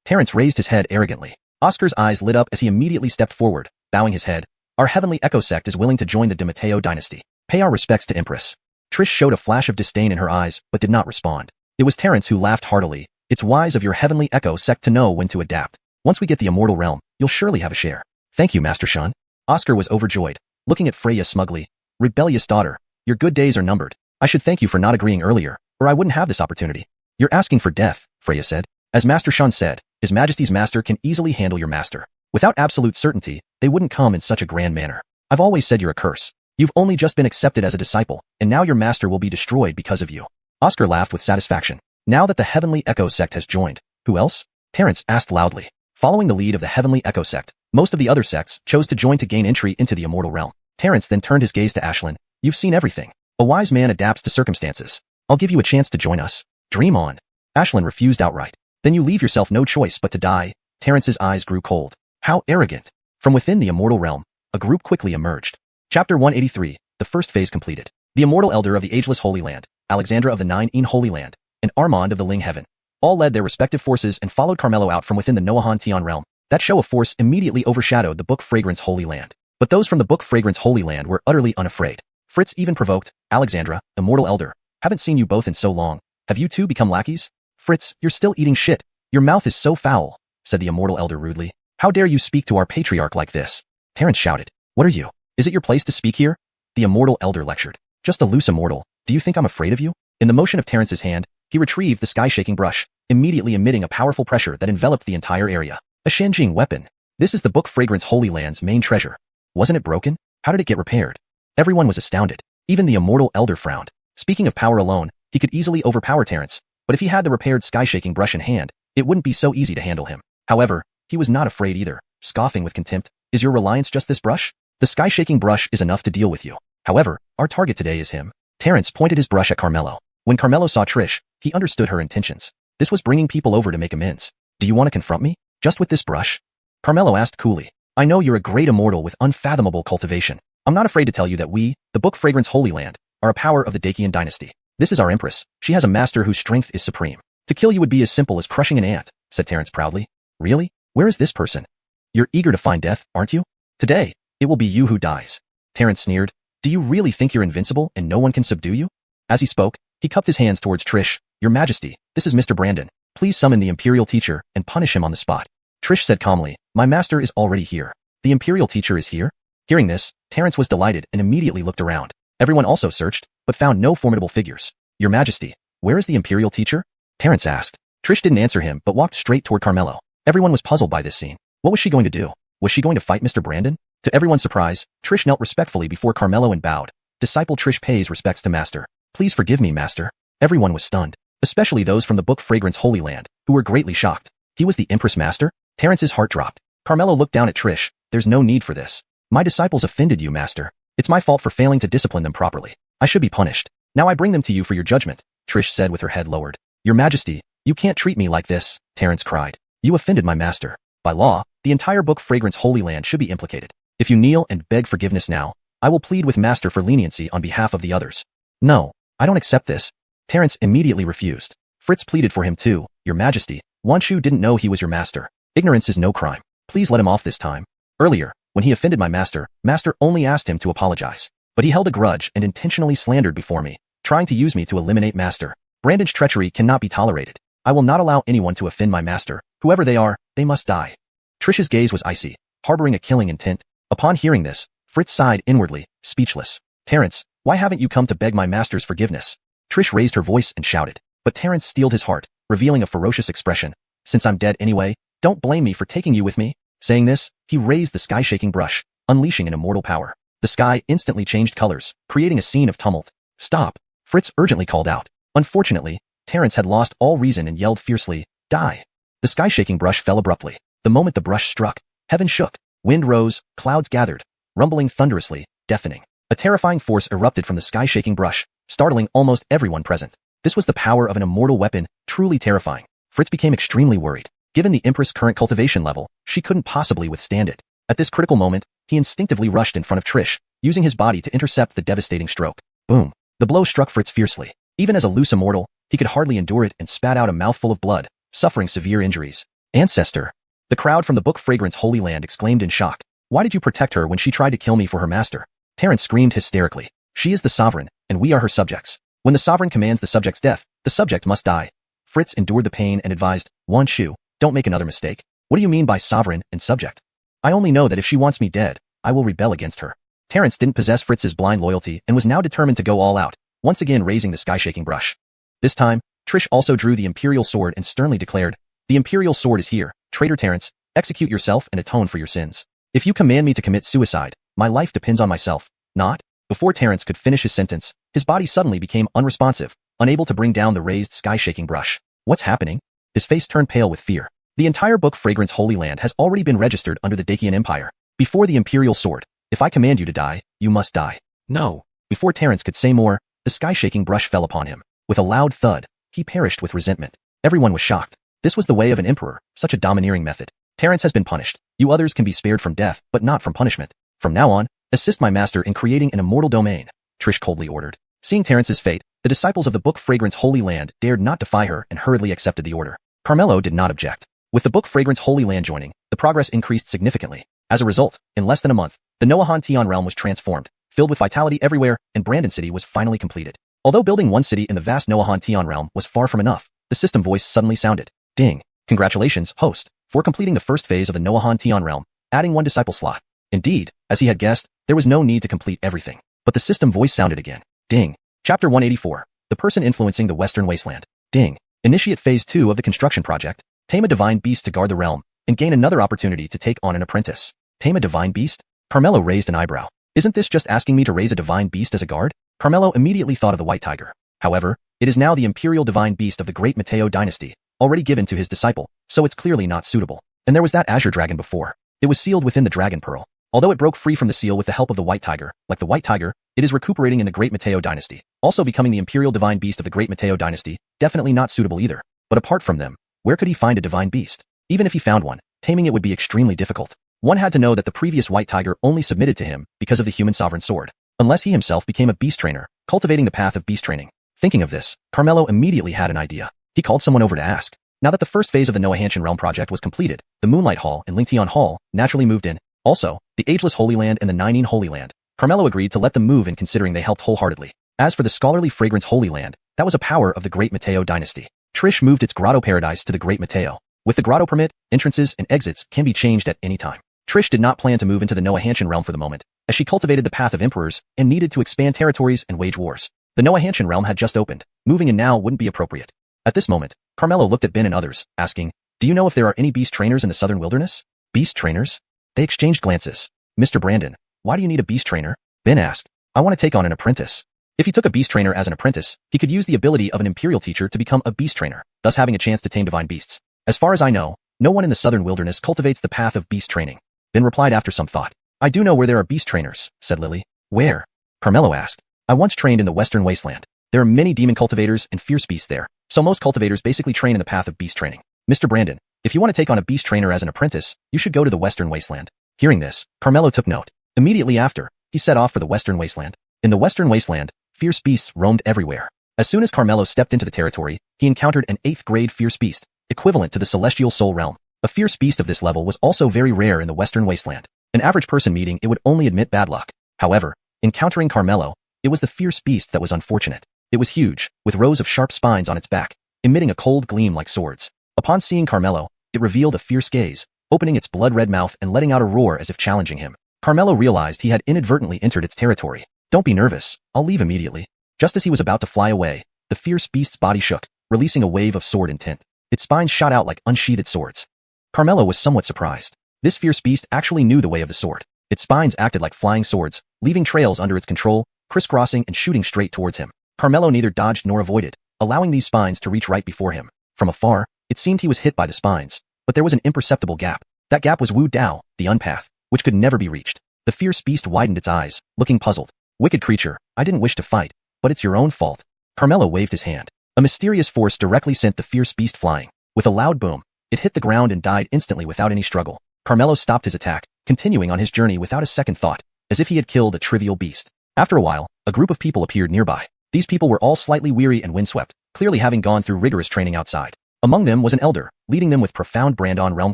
Terrence raised his head arrogantly. Oscar's eyes lit up as he immediately stepped forward, bowing his head. Our heavenly Echo sect is willing to join the Demateo dynasty. Pay our respects to Empress. Trish showed a flash of disdain in her eyes, but did not respond. It was Terrence who laughed heartily. It's wise of your heavenly Echo sect to know when to adapt. Once we get the immortal realm, you'll surely have a share. Thank you, Master Xian. Oscar was overjoyed, looking at Freya smugly. Rebellious daughter, your good days are numbered. I should thank you for not agreeing earlier, or I wouldn't have this opportunity. You're asking for death, Freya said. As Master Xian said, His Majesty's master can easily handle your master. Without absolute certainty, they wouldn't come in such a grand manner. I've always said you're a curse. You've only just been accepted as a disciple, and now your master will be destroyed because of you. Oscar laughed with satisfaction. Now that the Heavenly Echo sect has joined, who else? Terrence asked loudly. Following the lead of the Heavenly Echo sect, most of the other sects chose to join to gain entry into the immortal realm. Terrence then turned his gaze to Ashlyn. You've seen everything. A wise man adapts to circumstances. I'll give you a chance to join us. Dream on. Ashlyn refused outright. Then you leave yourself no choice but to die. Terrence's eyes grew cold. How arrogant. From within the immortal realm, a group quickly emerged. Chapter 183, the first phase completed. The immortal elder of the ageless Holy Land, Alexandra of the Nine-Een Holy Land, and Armand of the Ling Heaven, all led their respective forces and followed Carmelo out from within the Noahan Tian realm. That show of force immediately overshadowed the Book Fragrance Holy Land. But those from the Book Fragrance Holy Land were utterly unafraid. Fritz even provoked, Alexandra, immortal elder, haven't seen you both in so long. Have you two become lackeys? Fritz, you're still eating shit. Your mouth is so foul, said the immortal elder rudely. How dare you speak to our patriarch like this? Terrence shouted. What are you? Is it your place to speak here? The immortal elder lectured. Just a loose immortal. Do you think I'm afraid of you? In the motion of Terrence's hand, he retrieved the sky-shaking brush, immediately emitting a powerful pressure that enveloped the entire area. A Shenjing weapon. This is the Book Fragrance Holy Land's main treasure. Wasn't it broken? How did it get repaired? Everyone was astounded. Even the immortal elder frowned. Speaking of power alone, he could easily overpower Terrence, but if he had the repaired sky-shaking brush in hand, it wouldn't be so easy to handle him. However, he was not afraid either, scoffing with contempt. Is your reliance just this brush? The sky-shaking brush is enough to deal with you. However, our target today is him. Terrence pointed his brush at Carmelo. When Carmelo saw Trish, he understood her intentions. This was bringing people over to make amends. Do you want to confront me? Just with this brush? Carmelo asked coolly. I know you're a great immortal with unfathomable cultivation. I'm not afraid to tell you that we, the Book Fragrance Holy Land, are a power of the Dacian dynasty. This is our empress. She has a master whose strength is supreme. To kill you would be as simple as crushing an ant, said Terrence proudly. Really? Where is this person? You're eager to find death, aren't you? Today, it will be you who dies. Terrence sneered. Do you really think you're invincible and no one can subdue you? As he spoke, he cupped his hands towards Trish. Your Majesty, this is Mr. Brandon. Please summon the Imperial Teacher and punish him on the spot. Trish said calmly, my master is already here. The Imperial Teacher is here? Hearing this, Terrence was delighted and immediately looked around. Everyone also searched, but found no formidable figures. Your Majesty, where is the Imperial Teacher? Terrence asked. Trish didn't answer him but walked straight toward Carmelo. Everyone was puzzled by this scene. What was she going to do? Was she going to fight Mr. Brandon? To everyone's surprise, Trish knelt respectfully before Carmelo and bowed. Disciple Trish pays respects to Master. Please forgive me, Master. Everyone was stunned, especially those from the Book Fragrance Holy Land, who were greatly shocked. He was the Empress Master? Terrence's heart dropped. Carmelo looked down at Trish. There's no need for this. My disciples offended you, Master. It's my fault for failing to discipline them properly. I should be punished. Now I bring them to you for your judgment, Trish said with her head lowered. Your Majesty, you can't treat me like this, Terrence cried. You offended my master. By law, the entire Book Fragrance Holy Land should be implicated. If you kneel and beg forgiveness now, I will plead with Master for leniency on behalf of the others. No, I don't accept this. Terrence immediately refused. Fritz pleaded for him too. Your Majesty, Wanshu didn't know he was your master. Ignorance is no crime. Please let him off this time. Earlier, when he offended my master, Master only asked him to apologize. But he held a grudge and intentionally slandered before me, trying to use me to eliminate Master. Brandon's treachery cannot be tolerated. I will not allow anyone to offend my master. Whoever they are, they must die. Trish's gaze was icy, harboring a killing intent. Upon hearing this, Fritz sighed inwardly, speechless. Terrence, why haven't you come to beg my master's forgiveness? Trish raised her voice and shouted. But Terrence steeled his heart, revealing a ferocious expression. Since I'm dead anyway, don't blame me for taking you with me. Saying this, he raised the sky-shaking brush, unleashing an immortal power. The sky instantly changed colors, creating a scene of tumult. Stop! Fritz urgently called out. Unfortunately, Terence had lost all reason and yelled fiercely, Die! The sky-shaking brush fell abruptly. The moment the brush struck, heaven shook, wind rose, clouds gathered, rumbling thunderously, deafening. A terrifying force erupted from the sky-shaking brush, startling almost everyone present. This was the power of an immortal weapon, truly terrifying. Fritz became extremely worried. Given the Empress' current cultivation level, she couldn't possibly withstand it. At this critical moment, he instinctively rushed in front of Trish, using his body to intercept the devastating stroke. Boom! The blow struck Fritz fiercely. Even as a loose immortal, he could hardly endure it and spat out a mouthful of blood, suffering severe injuries. Ancestor! The crowd from the Book Fragrance Holy Land exclaimed in shock. Why did you protect her when she tried to kill me for her master? Terence screamed hysterically. She is the sovereign, and we are her subjects. When the sovereign commands the subject's death, the subject must die. Fritz endured the pain and advised, Wan Shu, don't make another mistake. What do you mean by sovereign and subject? I only know that if she wants me dead, I will rebel against her. Terence didn't possess Fritz's blind loyalty and was now determined to go all out, once again raising the sky-shaking brush. This time, Trish also drew the Imperial Sword and sternly declared, The Imperial Sword is here, traitor Terence, execute yourself and atone for your sins. If you command me to commit suicide, my life depends on myself, not. Before Terence could finish his sentence, his body suddenly became unresponsive, unable to bring down the raised sky-shaking brush. What's happening? His face turned pale with fear. The entire Book Fragrance Holy Land has already been registered under the Dakian Empire. Before the Imperial Sword, if I command you to die, you must die. No. Before Terence could say more, the sky-shaking brush fell upon him. With a loud thud, he perished with resentment. Everyone was shocked. This was the way of an emperor, such a domineering method. Terence has been punished. You others can be spared from death, but not from punishment. From now on, assist my master in creating an immortal domain, Trish coldly ordered. Seeing Terence's fate, the disciples of the Book Fragrance Holy Land dared not defy her and hurriedly accepted the order. Carmelo did not object. With the Book Fragrance Holy Land joining, the progress increased significantly. As a result, in less than a month, the Noahan Tian realm was transformed, filled with vitality everywhere, and Brandon City was finally completed. Although building one city in the vast Noahan Tian realm was far from enough, the system voice suddenly sounded. Ding! Congratulations, host, for completing the first phase of the Noahan Tian realm, adding one disciple slot. Indeed, as he had guessed, there was no need to complete everything. But the system voice sounded again. Ding! Chapter 184. The person influencing the Western Wasteland. Ding! Initiate Phase 2 of the construction project. Tame a divine beast to guard the realm, and gain another opportunity to take on an apprentice. Tame a divine beast? Carmelo raised an eyebrow. Isn't this just asking me to raise a divine beast as a guard? Carmelo immediately thought of the white tiger. However, it is now the imperial divine beast of the great Mateo dynasty, already given to his disciple, so it's clearly not suitable. And there was that azure dragon before. It was sealed within the dragon pearl. Although it broke free from the seal with the help of the white tiger, like the white tiger, it is recuperating in the great Mateo dynasty, also becoming the imperial divine beast of the great Mateo dynasty, definitely not suitable either. But apart from them, where could he find a divine beast? Even if he found one, taming it would be extremely difficult. One had to know that the previous white tiger only submitted to him because of the human sovereign sword, unless he himself became a beast trainer, cultivating the path of beast training. Thinking of this, Carmelo immediately had an idea. He called someone over to ask. Now that the first phase of the Noahanshan Realm project was completed, the Moonlight Hall and Lingtian Hall naturally moved in. Also, the Ageless Holy Land and the Ninine Holy Land. Carmelo agreed to let them move in considering they helped wholeheartedly. As for the Scholarly Fragrance Holy Land, that was a power of the Great Mateo dynasty. Trish moved its grotto paradise to the Great Mateo. With the grotto permit, entrances and exits can be changed at any time. Trish did not plan to move into the Noahanshan realm for the moment, as she cultivated the path of emperors and needed to expand territories and wage wars. The Noahanshan realm had just opened. Moving in now wouldn't be appropriate. At this moment, Carmelo looked at Ben and others, asking, Do you know if there are any beast trainers in the southern wilderness? Beast trainers? They exchanged glances. Mr. Brandon, why do you need a beast trainer? Ben asked. I want to take on an apprentice. If he took a beast trainer as an apprentice, he could use the ability of an imperial teacher to become a beast trainer, thus having a chance to tame divine beasts. As far as I know, no one in the southern wilderness cultivates the path of beast training. Ben replied after some thought. I do know where there are beast trainers, said Lily. Where? Carmelo asked. I once trained in the western wasteland. There are many demon cultivators and fierce beasts there, so most cultivators basically train in the path of beast training. Mr. Brandon, if you want to take on a beast trainer as an apprentice, you should go to the western wasteland. Hearing this, Carmelo took note. Immediately after, he set off for the western wasteland. In the western wasteland, fierce beasts roamed everywhere. As soon as Carmelo stepped into the territory, he encountered an 8th grade fierce beast, equivalent to the celestial soul realm. A fierce beast of this level was also very rare in the western wasteland. An average person meeting it would only admit bad luck. However, encountering Carmelo, it was the fierce beast that was unfortunate. It was huge, with rows of sharp spines on its back, emitting a cold gleam like swords. Upon seeing Carmelo, it revealed a fierce gaze, opening its blood-red mouth and letting out a roar as if challenging him. Carmelo realized he had inadvertently entered its territory. Don't be nervous, I'll leave immediately. Just as he was about to fly away, the fierce beast's body shook, releasing a wave of sword intent. Its spines shot out like unsheathed swords. Carmelo was somewhat surprised. This fierce beast actually knew the way of the sword. Its spines acted like flying swords, leaving trails under its control, crisscrossing and shooting straight towards him. Carmelo neither dodged nor avoided, allowing these spines to reach right before him. From afar, it seemed he was hit by the spines, but there was an imperceptible gap. That gap was Wu Dao, the unpath, which could never be reached. The fierce beast widened its eyes, looking puzzled. Wicked creature, I didn't wish to fight, but it's your own fault. Carmelo waved his hand. A mysterious force directly sent the fierce beast flying. With a loud boom, it hit the ground and died instantly without any struggle. Carmelo stopped his attack, continuing on his journey without a second thought, as if he had killed a trivial beast. After a while, a group of people appeared nearby. These people were all slightly weary and windswept, clearly having gone through rigorous training outside. Among them was an elder, leading them with profound Brandon realm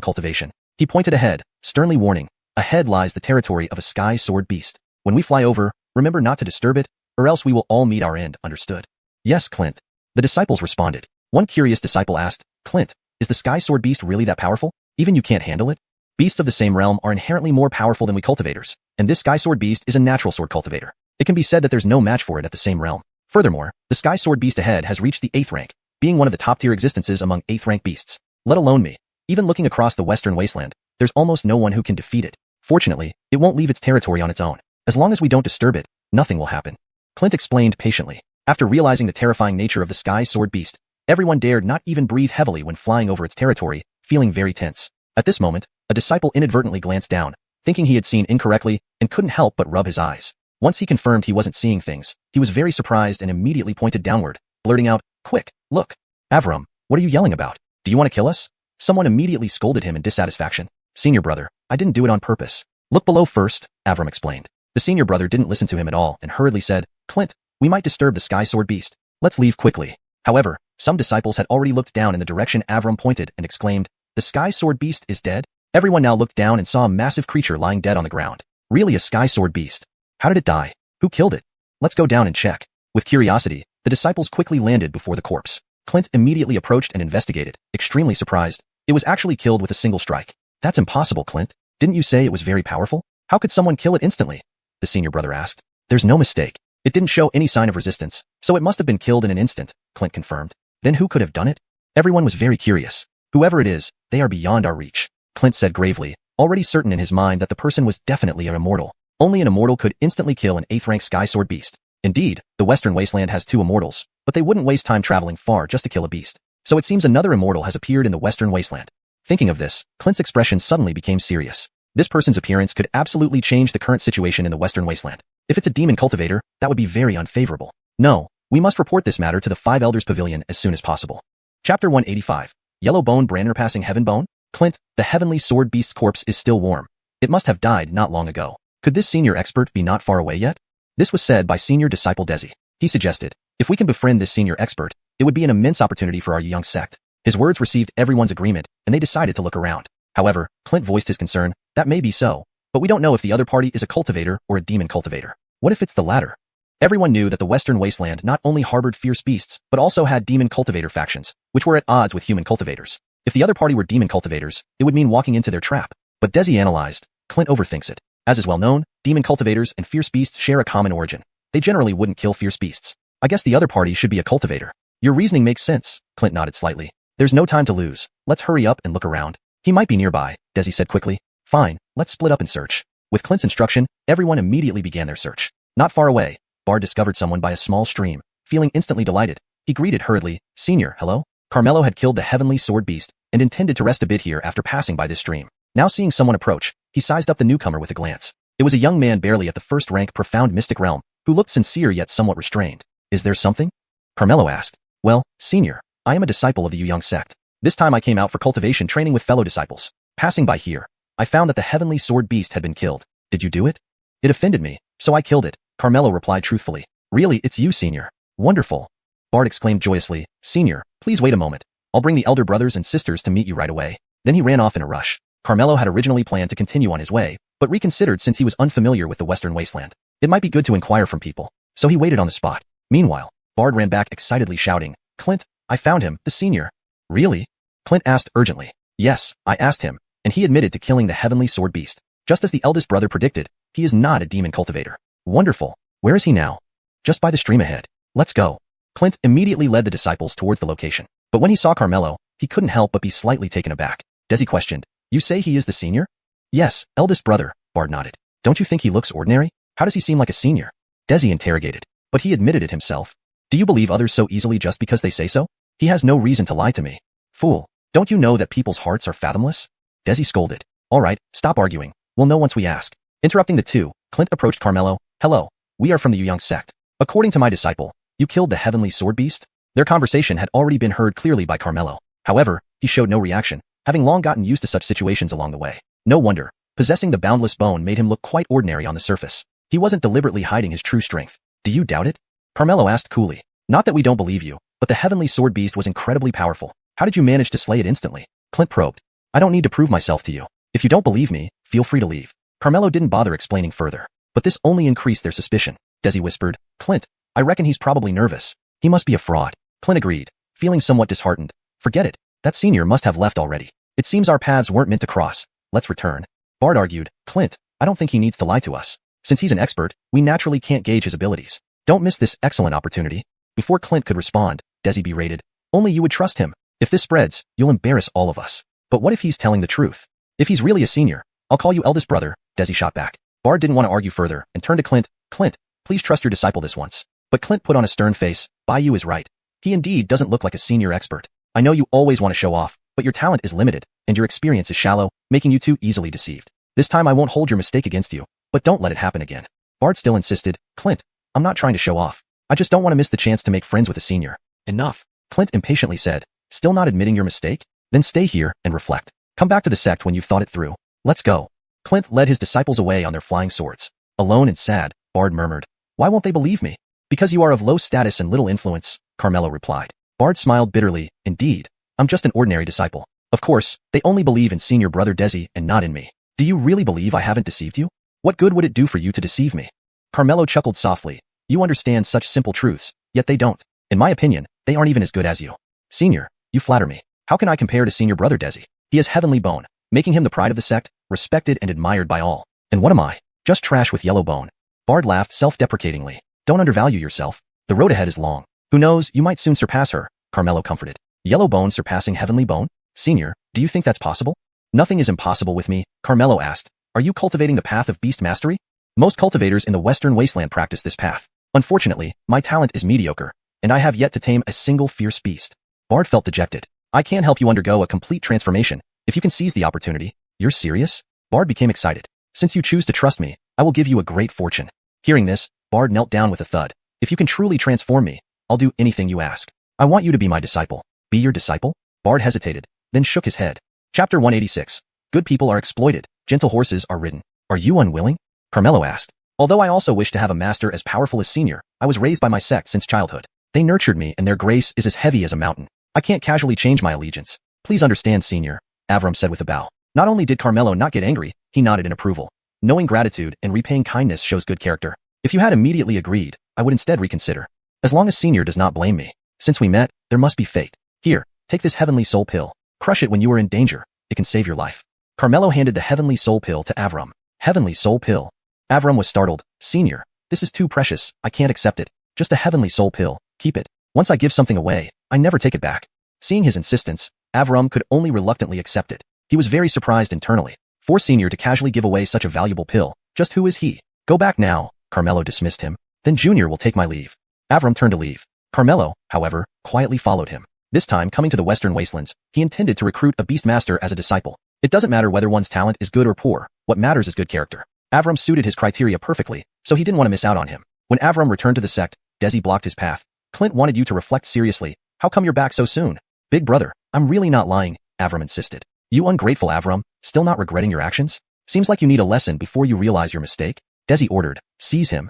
cultivation. He pointed ahead, sternly warning, ahead lies the territory of a sky sword beast. When we fly over, remember not to disturb it, or else we will all meet our end, understood? Yes, Clint. The disciples responded. One curious disciple asked, Clint, is the sky sword beast really that powerful? Even you can't handle it? Beasts of the same realm are inherently more powerful than we cultivators, and this sky sword beast is a natural sword cultivator. It can be said that there's no match for it at the same realm. Furthermore, the sky sword beast ahead has reached the 8th rank, being one of the top-tier existences among 8th rank beasts. Let alone me. Even looking across the western wasteland, there's almost no one who can defeat it. Fortunately, it won't leave its territory on its own. As long as we don't disturb it, nothing will happen. Clint explained patiently. After realizing the terrifying nature of the sky sword beast, everyone dared not even breathe heavily when flying over its territory, feeling very tense. At this moment, a disciple inadvertently glanced down, thinking he had seen incorrectly, and couldn't help but rub his eyes. Once he confirmed he wasn't seeing things, he was very surprised and immediately pointed downward, blurting out, Quick, look. Avram, what are you yelling about? Do you want to kill us? Someone immediately scolded him in dissatisfaction. Senior brother, I didn't do it on purpose. Look below first, Avram explained. The senior brother didn't listen to him at all and hurriedly said, Clint, we might disturb the sky sword beast. Let's leave quickly. However, some disciples had already looked down in the direction Avram pointed and exclaimed, The sky sword beast is dead? Everyone now looked down and saw a massive creature lying dead on the ground. Really a sky sword beast. How did it die? Who killed it? Let's go down and check. With curiosity, the disciples quickly landed before the corpse. Clint immediately approached and investigated, extremely surprised. It was actually killed with a single strike. That's impossible, Clint. Didn't you say it was very powerful? How could someone kill it instantly? The senior brother asked. There's no mistake. It didn't show any sign of resistance, so it must have been killed in an instant, Clint confirmed. Then who could have done it? Everyone was very curious. Whoever it is, they are beyond our reach, Clint said gravely, already certain in his mind that the person was definitely an immortal. Only an immortal could instantly kill an 8th rank sky sword beast. Indeed, the Western Wasteland has 2 immortals, but they wouldn't waste time traveling far just to kill a beast. So it seems another immortal has appeared in the Western Wasteland. Thinking of this, Clint's expression suddenly became serious. This person's appearance could absolutely change the current situation in the Western Wasteland. If it's a demon cultivator, that would be very unfavorable. No, we must report this matter to the 5 Elders Pavilion as soon as possible. Chapter 185. Yellow Bone Branner passing Heaven Bone? Clint, the heavenly sword beast's corpse is still warm. It must have died not long ago. Could this senior expert be not far away yet? This was said by senior disciple Desi. He suggested, if we can befriend this senior expert, it would be an immense opportunity for our young sect. His words received everyone's agreement, and they decided to look around. However, Clint voiced his concern, that may be so, but we don't know if the other party is a cultivator or a demon cultivator. What if it's the latter? Everyone knew that the Western Wasteland not only harbored fierce beasts, but also had demon cultivator factions, which were at odds with human cultivators. If the other party were demon cultivators, it would mean walking into their trap. But Desi analyzed, Clint overthinks it. As is well known, demon cultivators and fierce beasts share a common origin. They generally wouldn't kill fierce beasts. I guess the other party should be a cultivator. Your reasoning makes sense, Clint nodded slightly. There's no time to lose. Let's hurry up and look around. He might be nearby, Desi said quickly. Fine, let's split up and search. With Clint's instruction, everyone immediately began their search. Not far away, Bard discovered someone by a small stream. Feeling instantly delighted, he greeted hurriedly, Senior, hello? Carmelo had killed the heavenly sword beast and intended to rest a bit here after passing by this stream. Now seeing someone approach, he sized up the newcomer with a glance. It was a young man barely at the 1st rank profound mystic realm, who looked sincere yet somewhat restrained. Is there something? Carmelo asked. Well, Senior, I am a disciple of the Young sect. This time I came out for cultivation training with fellow disciples. Passing by here, I found that the heavenly sword beast had been killed. Did you do it? It offended me, so I killed it, Carmelo replied truthfully. Really, it's you, Senior. Wonderful. Bard exclaimed joyously, Senior, please wait a moment. I'll bring the elder brothers and sisters to meet you right away. Then he ran off in a rush. Carmelo had originally planned to continue on his way, but reconsidered since he was unfamiliar with the Western Wasteland. It might be good to inquire from people, so he waited on the spot. Meanwhile, Bard ran back excitedly shouting, Clint, I found him, the senior. Really? Clint asked urgently. Yes, I asked him, and he admitted to killing the heavenly sword beast. Just as the eldest brother predicted, he is not a demon cultivator. Wonderful. Where is he now? Just by the stream ahead. Let's go. Clint immediately led the disciples towards the location. But when he saw Carmelo, he couldn't help but be slightly taken aback. Desi questioned, You say he is the senior? Yes, eldest brother, Bard nodded. Don't you think he looks ordinary? How does he seem like a senior? Desi interrogated. But he admitted it himself. Do you believe others so easily just because they say so? He has no reason to lie to me. Fool. Don't you know that people's hearts are fathomless? Desi scolded. All right, stop arguing. We'll know once we ask. Interrupting the two, Clint approached Carmelo. Hello. We are from the Xianxia sect. According to my disciple, you killed the heavenly sword beast? Their conversation had already been heard clearly by Carmelo. However, he showed no reaction, having long gotten used to such situations along the way. No wonder. Possessing the boundless bone made him look quite ordinary on the surface. He wasn't deliberately hiding his true strength. Do you doubt it? Carmelo asked coolly. Not that we don't believe you, but the heavenly sword beast was incredibly powerful. How did you manage to slay it instantly? Clint probed. I don't need to prove myself to you. If you don't believe me, feel free to leave. Carmelo didn't bother explaining further. But this only increased their suspicion. Desi whispered. Clint, I reckon he's probably nervous. He must be a fraud. Clint agreed, feeling somewhat disheartened. Forget it. That senior must have left already. It seems our paths weren't meant to cross. Let's return. Bard argued. Clint, I don't think he needs to lie to us. Since he's an expert, we naturally can't gauge his abilities. Don't miss this excellent opportunity. Before Clint could respond, Desi berated. Only you would trust him. If this spreads, you'll embarrass all of us. But what if he's telling the truth? If he's really a senior, I'll call you eldest brother, Desi shot back. Bard didn't want to argue further and turned to Clint. Clint, please trust your disciple this once. But Clint put on a stern face. Bai is right. He indeed doesn't look like a senior expert. I know you always want to show off, but your talent is limited, and your experience is shallow, making you too easily deceived. This time I won't hold your mistake against you, but don't let it happen again. Bard still insisted. Clint, I'm not trying to show off. I just don't want to miss the chance to make friends with a senior. Enough. Clint impatiently said. Still not admitting your mistake? Then stay here and reflect. Come back to the sect when you've thought it through. Let's go. Clint led his disciples away on their flying swords. Alone and sad, Bard murmured. Why won't they believe me? Because you are of low status and little influence, Carmelo replied. Bard smiled bitterly. Indeed. I'm just an ordinary disciple. Of course, they only believe in senior brother Desi and not in me. Do you really believe I haven't deceived you? What good would it do for you to deceive me? Carmelo chuckled softly. You understand such simple truths, yet they don't. In my opinion, they aren't even as good as you. Senior, you flatter me. How can I compare to senior brother Desi? He has heavenly bone, making him the pride of the sect, respected and admired by all. And what am I? Just trash with yellow bone. Bard laughed self-deprecatingly. Don't undervalue yourself. The road ahead is long. Who knows, you might soon surpass her, Carmelo comforted. Yellow bone surpassing heavenly bone? Senior, do you think that's possible? Nothing is impossible with me, Carmelo asked. Are you cultivating the path of beast mastery? Most cultivators in the Western Wasteland practice this path. Unfortunately, my talent is mediocre, and I have yet to tame a single fierce beast. Bard felt dejected. I can't help you undergo a complete transformation. If you can seize the opportunity. You're serious? Bard became excited. Since you choose to trust me, I will give you a great fortune. Hearing this, Bard knelt down with a thud. If you can truly transform me, I'll do anything you ask. I want you to be my disciple. Be your disciple? Bard hesitated, then shook his head. Chapter 186. Good people are exploited, gentle horses are ridden. Are you unwilling? Carmelo asked. Although I also wish to have a master as powerful as senior, I was raised by my sect since childhood. They nurtured me and their grace is as heavy as a mountain. I can't casually change my allegiance. Please understand, senior, Avram said with a bow. Not only did Carmelo not get angry, he nodded in approval. Knowing gratitude and repaying kindness shows good character. If you had immediately agreed, I would instead reconsider. As long as senior does not blame me. Since we met, there must be fate. Here, take this heavenly soul pill. Crush it when you are in danger. It can save your life. Carmelo handed the heavenly soul pill to Avram. Heavenly soul pill. Avram was startled. Senior, this is too precious. I can't accept it. Just a heavenly soul pill. Keep it. Once I give something away, I never take it back. Seeing his insistence, Avram could only reluctantly accept it. He was very surprised internally. For senior to casually give away such a valuable pill, just who is he? Go back now, Carmelo dismissed him. Then Junior will take my leave. Avram turned to leave. Carmelo, however, quietly followed him. This time coming to the Western Wastelands, he intended to recruit a beastmaster as a disciple. It doesn't matter whether one's talent is good or poor, what matters is good character. Avram suited his criteria perfectly, so he didn't want to miss out on him. When Avram returned to the sect, Desi blocked his path. Clint wanted you to reflect seriously. How come you're back so soon? Big brother, I'm really not lying, Avram insisted. You ungrateful Avram, still not regretting your actions? Seems like you need a lesson before you realize your mistake. Desi ordered, seize him.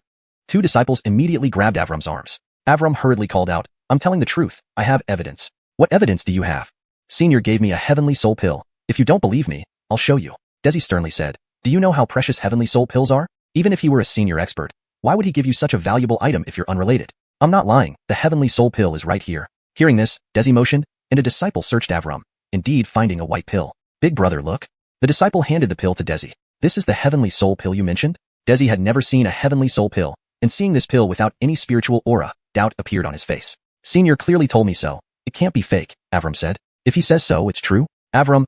Two disciples immediately grabbed Avram's arms. Avram hurriedly called out, I'm telling the truth, I have evidence. What evidence do you have? Senior gave me a heavenly soul pill. If you don't believe me, I'll show you. Desi sternly said, do you know how precious heavenly soul pills are? Even if he were a senior expert, why would he give you such a valuable item if you're unrelated? I'm not lying, the heavenly soul pill is right here. Hearing this, Desi motioned, and a disciple searched Avram, indeed finding a white pill. Big brother, look. The disciple handed the pill to Desi. This is the heavenly soul pill you mentioned? Desi had never seen a heavenly soul pill, and seeing this pill without any spiritual aura, doubt appeared on his face. Senior clearly told me so. It can't be fake, Avram said. If he says so, it's true. Avram,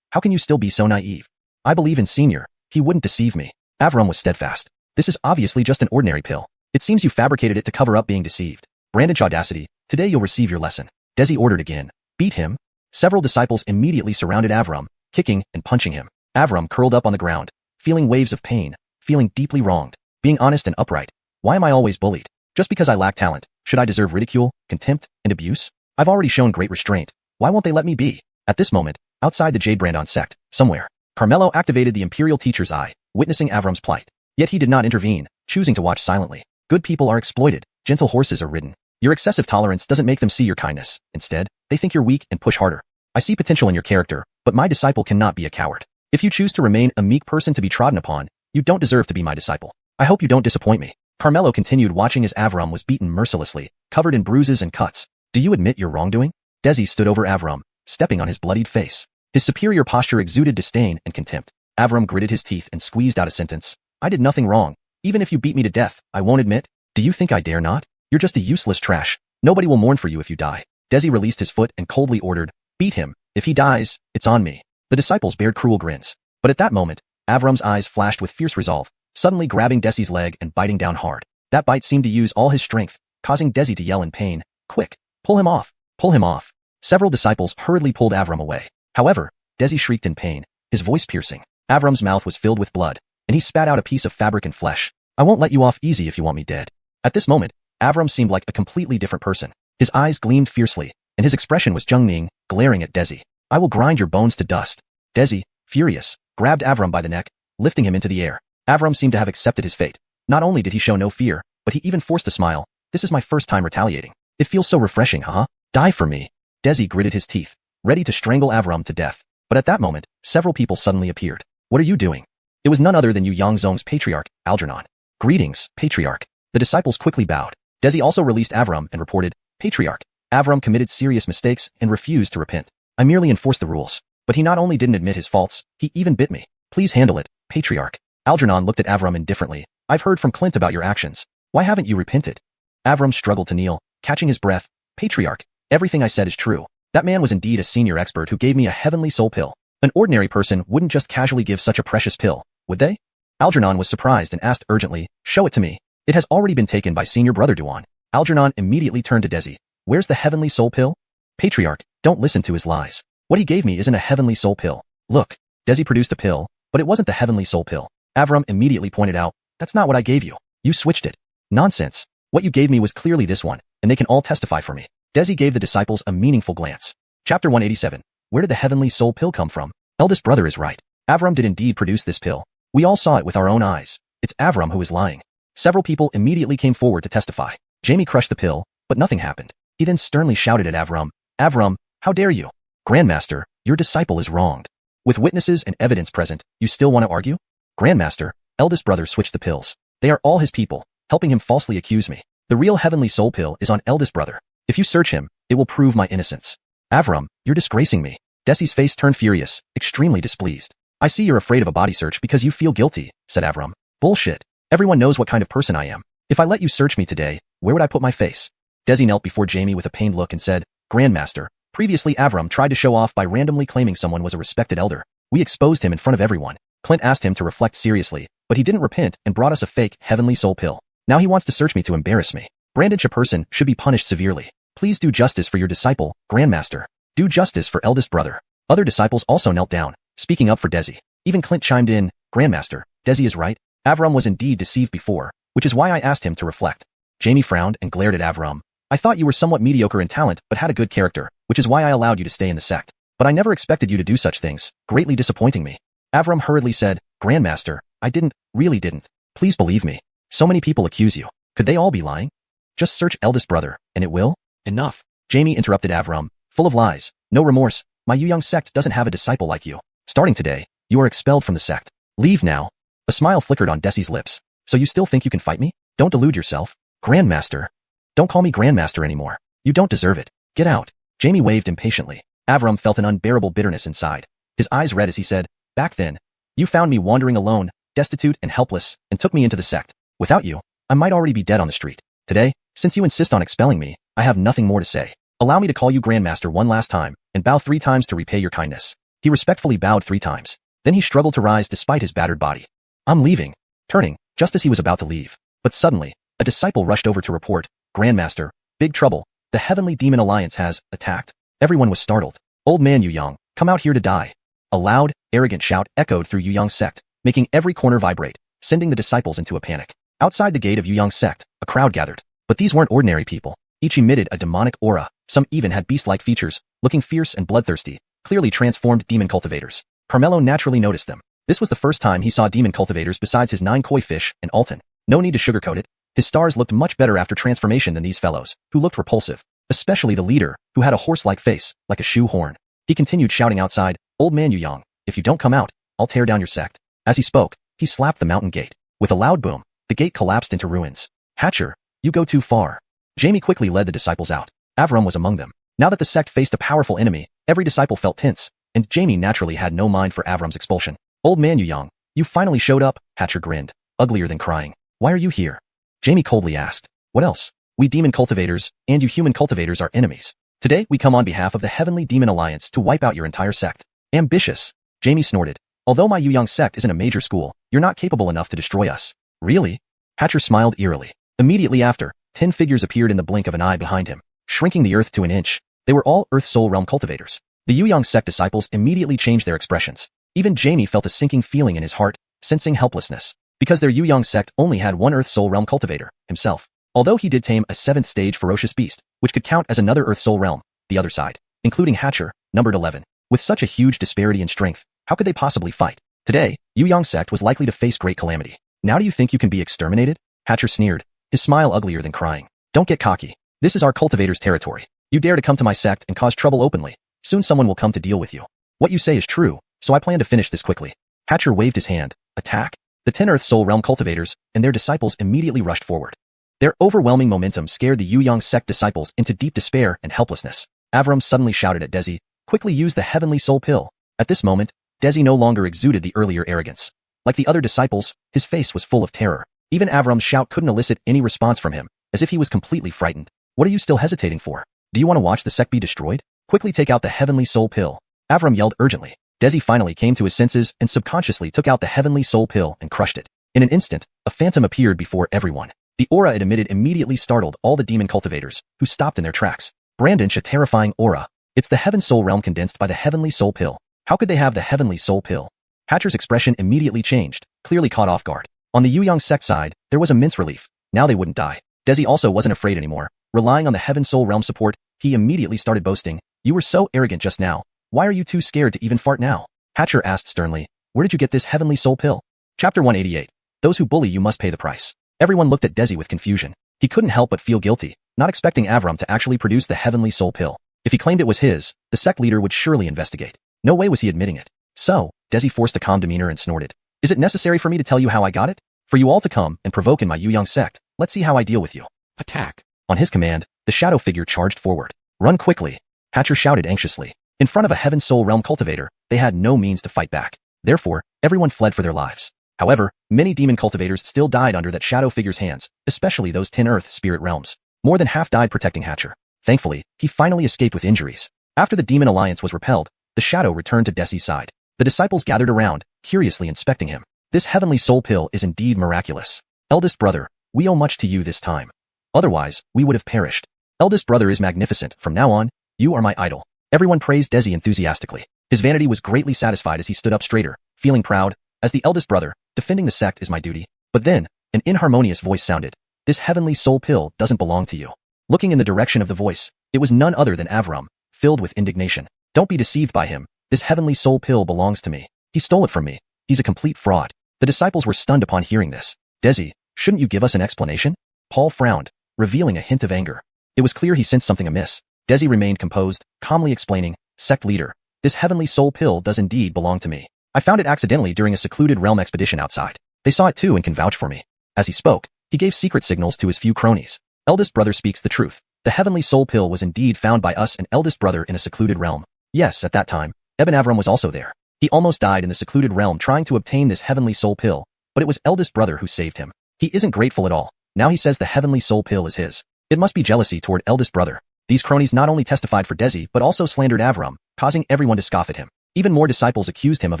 how can you still be so naive? I believe in Senior. He wouldn't deceive me. Avram was steadfast. This is obviously just an ordinary pill. It seems you fabricated it to cover up being deceived. Brandish audacity. Today you'll receive your lesson. Desi ordered again. Beat him. Several disciples immediately surrounded Avram, kicking and punching him. Avram curled up on the ground, feeling waves of pain, feeling deeply wronged, being honest and upright. Why am I always bullied? Just because I lack talent, should I deserve ridicule, contempt, and abuse? I've already shown great restraint. Why won't they let me be? At this moment, outside the Jade Brandon sect, somewhere, Carmelo activated the Imperial Teacher's Eye, witnessing Avram's plight. Yet he did not intervene, choosing to watch silently. Good people are exploited, gentle horses are ridden. Your excessive tolerance doesn't make them see your kindness. Instead, they think you're weak and push harder. I see potential in your character, but my disciple cannot be a coward. If you choose to remain a meek person to be trodden upon, you don't deserve to be my disciple. I hope you don't disappoint me. Carmelo continued watching as Avram was beaten mercilessly, covered in bruises and cuts. Do you admit your wrongdoing? Desi stood over Avram, stepping on his bloodied face. His superior posture exuded disdain and contempt. Avram gritted his teeth and squeezed out a sentence. I did nothing wrong. Even if you beat me to death, I won't admit. Do you think I dare not? You're just a useless trash. Nobody will mourn for you if you die. Desi released his foot and coldly ordered, beat him. If he dies, it's on me. The disciples bared cruel grins. But at that moment, Avram's eyes flashed with fierce resolve, suddenly grabbing Desi's leg and biting down hard. That bite seemed to use all his strength, causing Desi to yell in pain. Quick, pull him off. Pull him off. Several disciples hurriedly pulled Avram away. However, Desi shrieked in pain, his voice piercing. Avram's mouth was filled with blood, and he spat out a piece of fabric and flesh. I won't let you off easy if you want me dead. At this moment, Avram seemed like a completely different person. His eyes gleamed fiercely, and his expression was Jungning, glaring at Desi. I will grind your bones to dust. Desi, furious, grabbed Avram by the neck, lifting him into the air. Avram seemed to have accepted his fate. Not only did he show no fear, but he even forced a smile. This is my first time retaliating. It feels so refreshing, huh? Die for me. Desi gritted his teeth, ready to strangle Avram to death. But at that moment, several people suddenly appeared. What are you doing? It was none other than Yu Yangzong's patriarch, Algernon. Greetings, patriarch. The disciples quickly bowed. Desi also released Avram and reported, Patriarch, Avram committed serious mistakes and refused to repent. I merely enforced the rules. But he not only didn't admit his faults, he even bit me. Please handle it, patriarch. Algernon looked at Avram indifferently. I've heard from Clint about your actions. Why haven't you repented? Avram struggled to kneel, catching his breath. Patriarch, everything I said is true. That man was indeed a senior expert who gave me a heavenly soul pill. An ordinary person wouldn't just casually give such a precious pill, would they? Algernon was surprised and asked urgently, show it to me. It has already been taken by senior brother Duan. Algernon immediately turned to Desi. Where's the heavenly soul pill? Patriarch, don't listen to his lies. What he gave me isn't a heavenly soul pill. Look, Desi produced a pill, but it wasn't the heavenly soul pill. Avram immediately pointed out, that's not what I gave you. You switched it. Nonsense. What you gave me was clearly this one, and they can all testify for me. Desi gave the disciples a meaningful glance. Chapter 187. Where did the heavenly soul pill come from? Eldest brother is right. Avram did indeed produce this pill. We all saw it with our own eyes. It's Avram who is lying. Several people immediately came forward to testify. Jamie crushed the pill, but nothing happened. He then sternly shouted at Avram, Avram, how dare you? Grandmaster, your disciple is wronged. With witnesses and evidence present, you still want to argue? Grandmaster, eldest brother switched the pills. They are all his people, helping him falsely accuse me. The real heavenly soul pill is on eldest brother. If you search him, it will prove my innocence. Avram, you're disgracing me. Desi's face turned furious, extremely displeased. I see you're afraid of a body search because you feel guilty, said Avram. Bullshit. Everyone knows what kind of person I am. If I let you search me today, where would I put my face? Desi knelt before Jamie with a pained look and said, Grandmaster, previously Avram tried to show off by randomly claiming someone was a respected elder. We exposed him in front of everyone. Clint asked him to reflect seriously, but he didn't repent and brought us a fake heavenly soul pill. Now he wants to search me to embarrass me. Brandish a person should be punished severely. Please do justice for your disciple, Grandmaster. Do justice for eldest brother. Other disciples also knelt down, speaking up for Desi. Even Clint chimed in, Grandmaster, Desi is right. Avram was indeed deceived before, which is why I asked him to reflect. Jamie frowned and glared at Avram. I thought you were somewhat mediocre in talent but had a good character, which is why I allowed you to stay in the sect. But I never expected you to do such things, greatly disappointing me. Avram hurriedly said, Grandmaster, I really didn't. Please believe me. So many people accuse you. Could they all be lying? Just search eldest brother, and it will? Enough. Jamie interrupted Avram, full of lies, no remorse. My Yu Yang sect doesn't have a disciple like you. Starting today, you are expelled from the sect. Leave now. A smile flickered on Desi's lips. So you still think you can fight me? Don't delude yourself. Grandmaster. Don't call me Grandmaster anymore. You don't deserve it. Get out. Jamie waved impatiently. Avram felt an unbearable bitterness inside. His eyes red as he said, back then, you found me wandering alone, destitute and helpless, and took me into the sect. Without you, I might already be dead on the street. Today, since you insist on expelling me, I have nothing more to say. Allow me to call you Grandmaster one last time, and bow 3 times to repay your kindness. He respectfully bowed 3 times. Then he struggled to rise despite his battered body. I'm leaving. Turning, just as he was about to leave. But suddenly, a disciple rushed over to report, Grandmaster, big trouble, the Heavenly Demon Alliance has attacked. Everyone was startled. Old man Yuyang, come out here to die. A loud, arrogant shout echoed through Yuyang's sect, making every corner vibrate, sending the disciples into a panic. Outside the gate of Yuyang's sect, a crowd gathered. But these weren't ordinary people. Each emitted a demonic aura, some even had beast-like features, looking fierce and bloodthirsty, clearly transformed demon cultivators. Carmelo naturally noticed them. This was the first time he saw demon cultivators besides his 9 koi fish and Alton. No need to sugarcoat it. His stars looked much better after transformation than these fellows, who looked repulsive, especially the leader, who had a horse-like face, like a shoe horn. He continued shouting outside, Old man Yuyang, if you don't come out, I'll tear down your sect. As he spoke, he slapped the mountain gate. With a loud boom, the gate collapsed into ruins. Hatcher, you go too far. Jamie quickly led the disciples out. Avram was among them. Now that the sect faced a powerful enemy, every disciple felt tense, and Jamie naturally had no mind for Avram's expulsion. Old man Yuyang, you finally showed up, Hatcher grinned, uglier than crying. Why are you here? Jamie coldly asked. What else? We demon cultivators, and you human cultivators are enemies. Today we come on behalf of the Heavenly Demon Alliance to wipe out your entire sect. Ambitious. Jamie snorted. Although my Yuyang sect isn't a major school, you're not capable enough to destroy us. Really? Hatcher smiled eerily. Immediately after, 10 figures appeared in the blink of an eye behind him, shrinking the earth to an inch. They were all Earth Soul Realm cultivators. The Yuyang sect disciples immediately changed their expressions. Even Jamie felt a sinking feeling in his heart, sensing helplessness, because their Yuyang sect only had one Earth Soul Realm cultivator, himself. Although he did tame a 7th stage ferocious beast, which could count as another Earth Soul Realm, the other side, including Hatcher, numbered 11. With such a huge disparity in strength, how could they possibly fight? Today, Yuyang sect was likely to face great calamity. Now do you think you can be exterminated? Hatcher sneered, his smile uglier than crying. Don't get cocky. This is our cultivator's territory. You dare to come to my sect and cause trouble openly. Soon someone will come to deal with you. What you say is true, so I plan to finish this quickly. Hatcher waved his hand. Attack. The 10 Earth Soul Realm cultivators and their disciples immediately rushed forward. Their overwhelming momentum scared the Yuyang sect disciples into deep despair and helplessness. Avram suddenly shouted at Desi, quickly use the Heavenly Soul Pill. At this moment, Desi no longer exuded the earlier arrogance. Like the other disciples, his face was full of terror. Even Avram's shout couldn't elicit any response from him, as if he was completely frightened. What are you still hesitating for? Do you want to watch the sect be destroyed? Quickly take out the Heavenly Soul Pill. Avram yelled urgently. Desi finally came to his senses and subconsciously took out the Heavenly Soul Pill and crushed it. In an instant, a phantom appeared before everyone. The aura it emitted immediately startled all the demon cultivators, who stopped in their tracks. Brandish a terrifying aura. It's the Heaven Soul Realm condensed by the Heavenly Soul Pill. How could they have the Heavenly Soul Pill? Hatcher's expression immediately changed, clearly caught off guard. On the Yuyang sect side, there was immense relief. Now they wouldn't die. Desi also wasn't afraid anymore. Relying on the Heaven Soul Realm support, he immediately started boasting. You were so arrogant just now. Why are you too scared to even fart now? Hatcher asked sternly. Where did you get this Heavenly Soul Pill? Chapter 188. Those who bully you must pay the price. Everyone looked at Desi with confusion. He couldn't help but feel guilty, not expecting Avram to actually produce the Heavenly Soul Pill. If he claimed it was his, the sect leader would surely investigate. No way was he admitting it. So, Desi forced a calm demeanor and snorted. Is it necessary for me to tell you how I got it? For you all to come and provoke in my Yuyang sect, let's see how I deal with you. Attack. On his command, the shadow figure charged forward. Run quickly. Hatcher shouted anxiously. In front of a Heaven Soul Realm cultivator, they had no means to fight back. Therefore, everyone fled for their lives. However, many demon cultivators still died under that shadow figure's hands, especially those 10 Earth Spirit realms. More than half died protecting Hatcher. Thankfully, he finally escaped with injuries. After the demon alliance was repelled, the shadow returned to Desi's side. The disciples gathered around, curiously inspecting him. This Heavenly Soul Pill is indeed miraculous. Eldest brother, we owe much to you this time. Otherwise, we would have perished. Eldest brother is magnificent. From now on, you are my idol. Everyone praised Desi enthusiastically. His vanity was greatly satisfied as he stood up straighter, feeling proud. As the eldest brother, defending the sect is my duty. But then, an inharmonious voice sounded. This Heavenly Soul Pill doesn't belong to you. Looking in the direction of the voice, it was none other than Avram, filled with indignation. Don't be deceived by him. This Heavenly Soul Pill belongs to me. He stole it from me. He's a complete fraud. The disciples were stunned upon hearing this. Desi, shouldn't you give us an explanation? Paul frowned, revealing a hint of anger. It was clear he sensed something amiss. Desi remained composed, calmly explaining, Sect leader, this Heavenly Soul Pill does indeed belong to me. I found it accidentally during a secluded realm expedition outside. They saw it too and can vouch for me. As he spoke, he gave secret signals to his few cronies. Eldest brother speaks the truth. The Heavenly Soul Pill was indeed found by us and eldest brother in a secluded realm. Yes, at that time, Eben Avram was also there. He almost died in the secluded realm trying to obtain this Heavenly Soul Pill, but it was eldest brother who saved him. He isn't grateful at all. Now he says the Heavenly Soul Pill is his. It must be jealousy toward eldest brother. These cronies not only testified for Desi but also slandered Avram, causing everyone to scoff at him. Even more disciples accused him of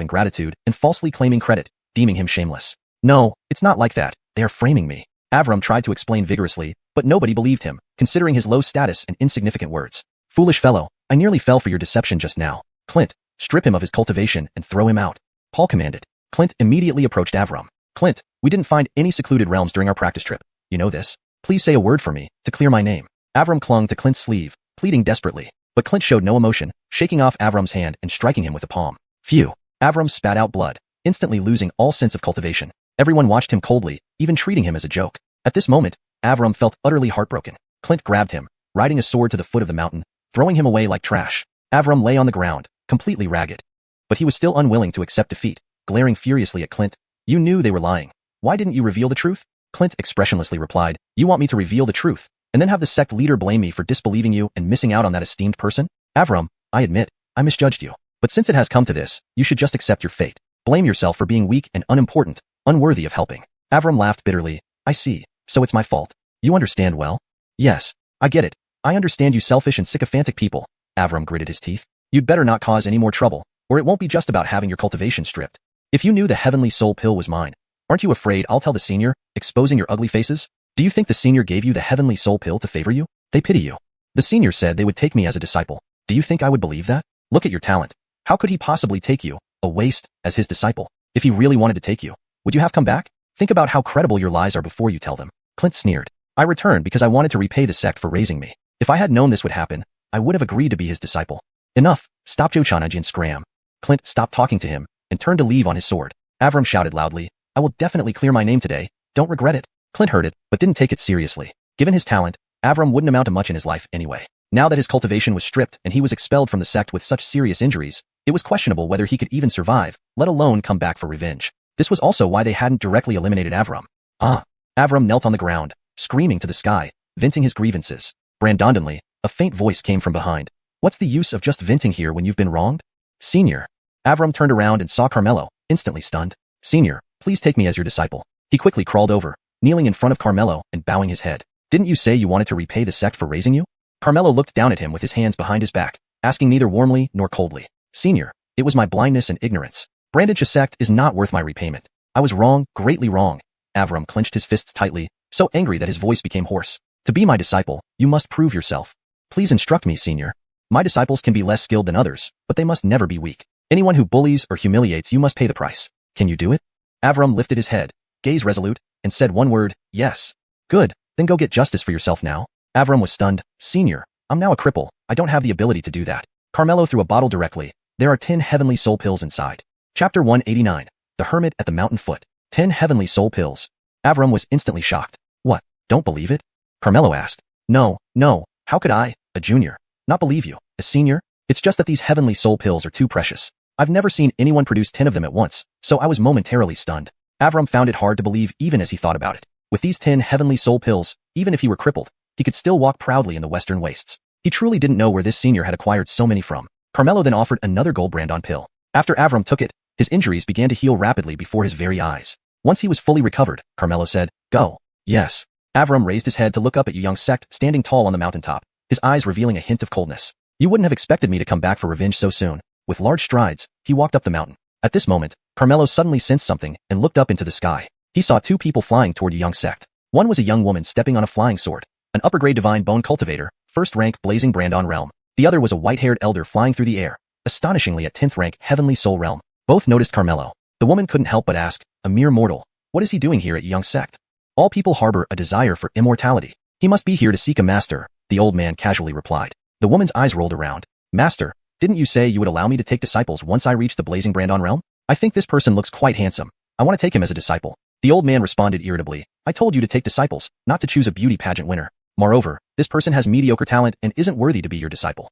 ingratitude and falsely claiming credit, deeming him shameless. No, it's not like that. They are framing me. Avram tried to explain vigorously, but nobody believed him, considering his low status and insignificant words. Foolish fellow, I nearly fell for your deception just now. Clint, strip him of his cultivation and throw him out. Paul commanded. Clint immediately approached Avram. Clint, we didn't find any secluded realms during our practice trip. You know this. Please say a word for me, to clear my name. Avram clung to Clint's sleeve, pleading desperately, but Clint showed no emotion, shaking off Avram's hand and striking him with a palm. Phew. Avram spat out blood, instantly losing all sense of cultivation. Everyone watched him coldly, even treating him as a joke. At this moment, Avram felt utterly heartbroken. Clint grabbed him, riding a sword to the foot of the mountain, throwing him away like trash. Avram lay on the ground, completely ragged. But he was still unwilling to accept defeat, glaring furiously at Clint. You knew they were lying. Why didn't you reveal the truth? Clint expressionlessly replied, you want me to reveal the truth, and then have the sect leader blame me for disbelieving you and missing out on that esteemed person? Avram, I admit, I misjudged you. But since it has come to this, you should just accept your fate. Blame yourself for being weak and unimportant, unworthy of helping. Avram laughed bitterly. I see, so it's my fault. You understand well? Yes, I get it. I understand you selfish and sycophantic people. Avram gritted his teeth. You'd better not cause any more trouble, or it won't be just about having your cultivation stripped. If you knew the heavenly soul pill was mine, aren't you afraid I'll tell the senior, exposing your ugly faces? Do you think the senior gave you the heavenly soul pill to favor you? They pity you. The senior said they would take me as a disciple. Do you think I would believe that? Look at your talent. How could he possibly take you, a waste, as his disciple? If he really wanted to take you, would you have come back? Think about how credible your lies are before you tell them. Clint sneered. I returned because I wanted to repay the sect for raising me. If I had known this would happen, I would have agreed to be his disciple. Enough. Stop Jochanaji and scram. Clint stopped talking to him and turned to leave on his sword. Avram shouted loudly, I will definitely clear my name today. Don't regret it. Clint heard it, but didn't take it seriously. Given his talent, Avram wouldn't amount to much in his life anyway. Now that his cultivation was stripped and he was expelled from the sect with such serious injuries, it was questionable whether he could even survive, let alone come back for revenge. This was also why they hadn't directly eliminated Avram. Avram knelt on the ground, screaming to the sky, venting his grievances. Brandonly, a faint voice came from behind. What's the use of just venting here when you've been wronged? Senior. Avram turned around and saw Carmelo, instantly stunned. Senior, please take me as your disciple. He quickly crawled over, kneeling in front of Carmelo and bowing his head. Didn't you say you wanted to repay the sect for raising you? Carmelo looked down at him with his hands behind his back, asking neither warmly nor coldly. Senior, it was my blindness and ignorance. Brandon's sect is not worth my repayment. I was wrong, greatly wrong. Avram clenched his fists tightly, so angry that his voice became hoarse. To be my disciple, you must prove yourself. Please instruct me, senior. My disciples can be less skilled than others, but they must never be weak. Anyone who bullies or humiliates you must pay the price. Can you do it? Avram lifted his head, gaze resolute, and said one word, yes. Good, then go get justice for yourself now. Avram was stunned. Senior, I'm now a cripple. I don't have the ability to do that. Carmelo threw a bottle directly. There are 10 heavenly soul pills inside. Chapter 189. The Hermit at the Mountain Foot. 10 heavenly soul pills. Avram was instantly shocked. What? Don't believe it? Carmelo asked. No, how could I, a junior, not believe you, a senior? It's just that these heavenly soul pills are too precious. I've never seen anyone produce 10 of them at once, so I was momentarily stunned. Avram found it hard to believe even as he thought about it. With these 10 heavenly soul pills, even if he were crippled, he could still walk proudly in the western wastes. He truly didn't know where this senior had acquired so many from. Carmelo then offered another gold Brandon pill. After Avram took it, his injuries began to heal rapidly before his very eyes. Once he was fully recovered, Carmelo said, go. Yes. Avram raised his head to look up at young sect standing tall on the mountaintop, his eyes revealing a hint of coldness. You wouldn't have expected me to come back for revenge so soon. With large strides, he walked up the mountain. At this moment, Carmelo suddenly sensed something and looked up into the sky. He saw two people flying toward young sect. One was a young woman stepping on a flying sword, an upper-grade divine bone cultivator, first-rank blazing Brandon realm. The other was a white-haired elder flying through the air, astonishingly at 10th rank heavenly soul realm. Both noticed Carmelo. The woman couldn't help but ask, a mere mortal, what is he doing here at young sect? All people harbor a desire for immortality. He must be here to seek a master, the old man casually replied. The woman's eyes rolled around. Master, didn't you say you would allow me to take disciples once I reach the blazing Brandon realm? I think this person looks quite handsome. I want to take him as a disciple. The old man responded irritably. I told you to take disciples, not to choose a beauty pageant winner. Moreover, this person has mediocre talent and isn't worthy to be your disciple.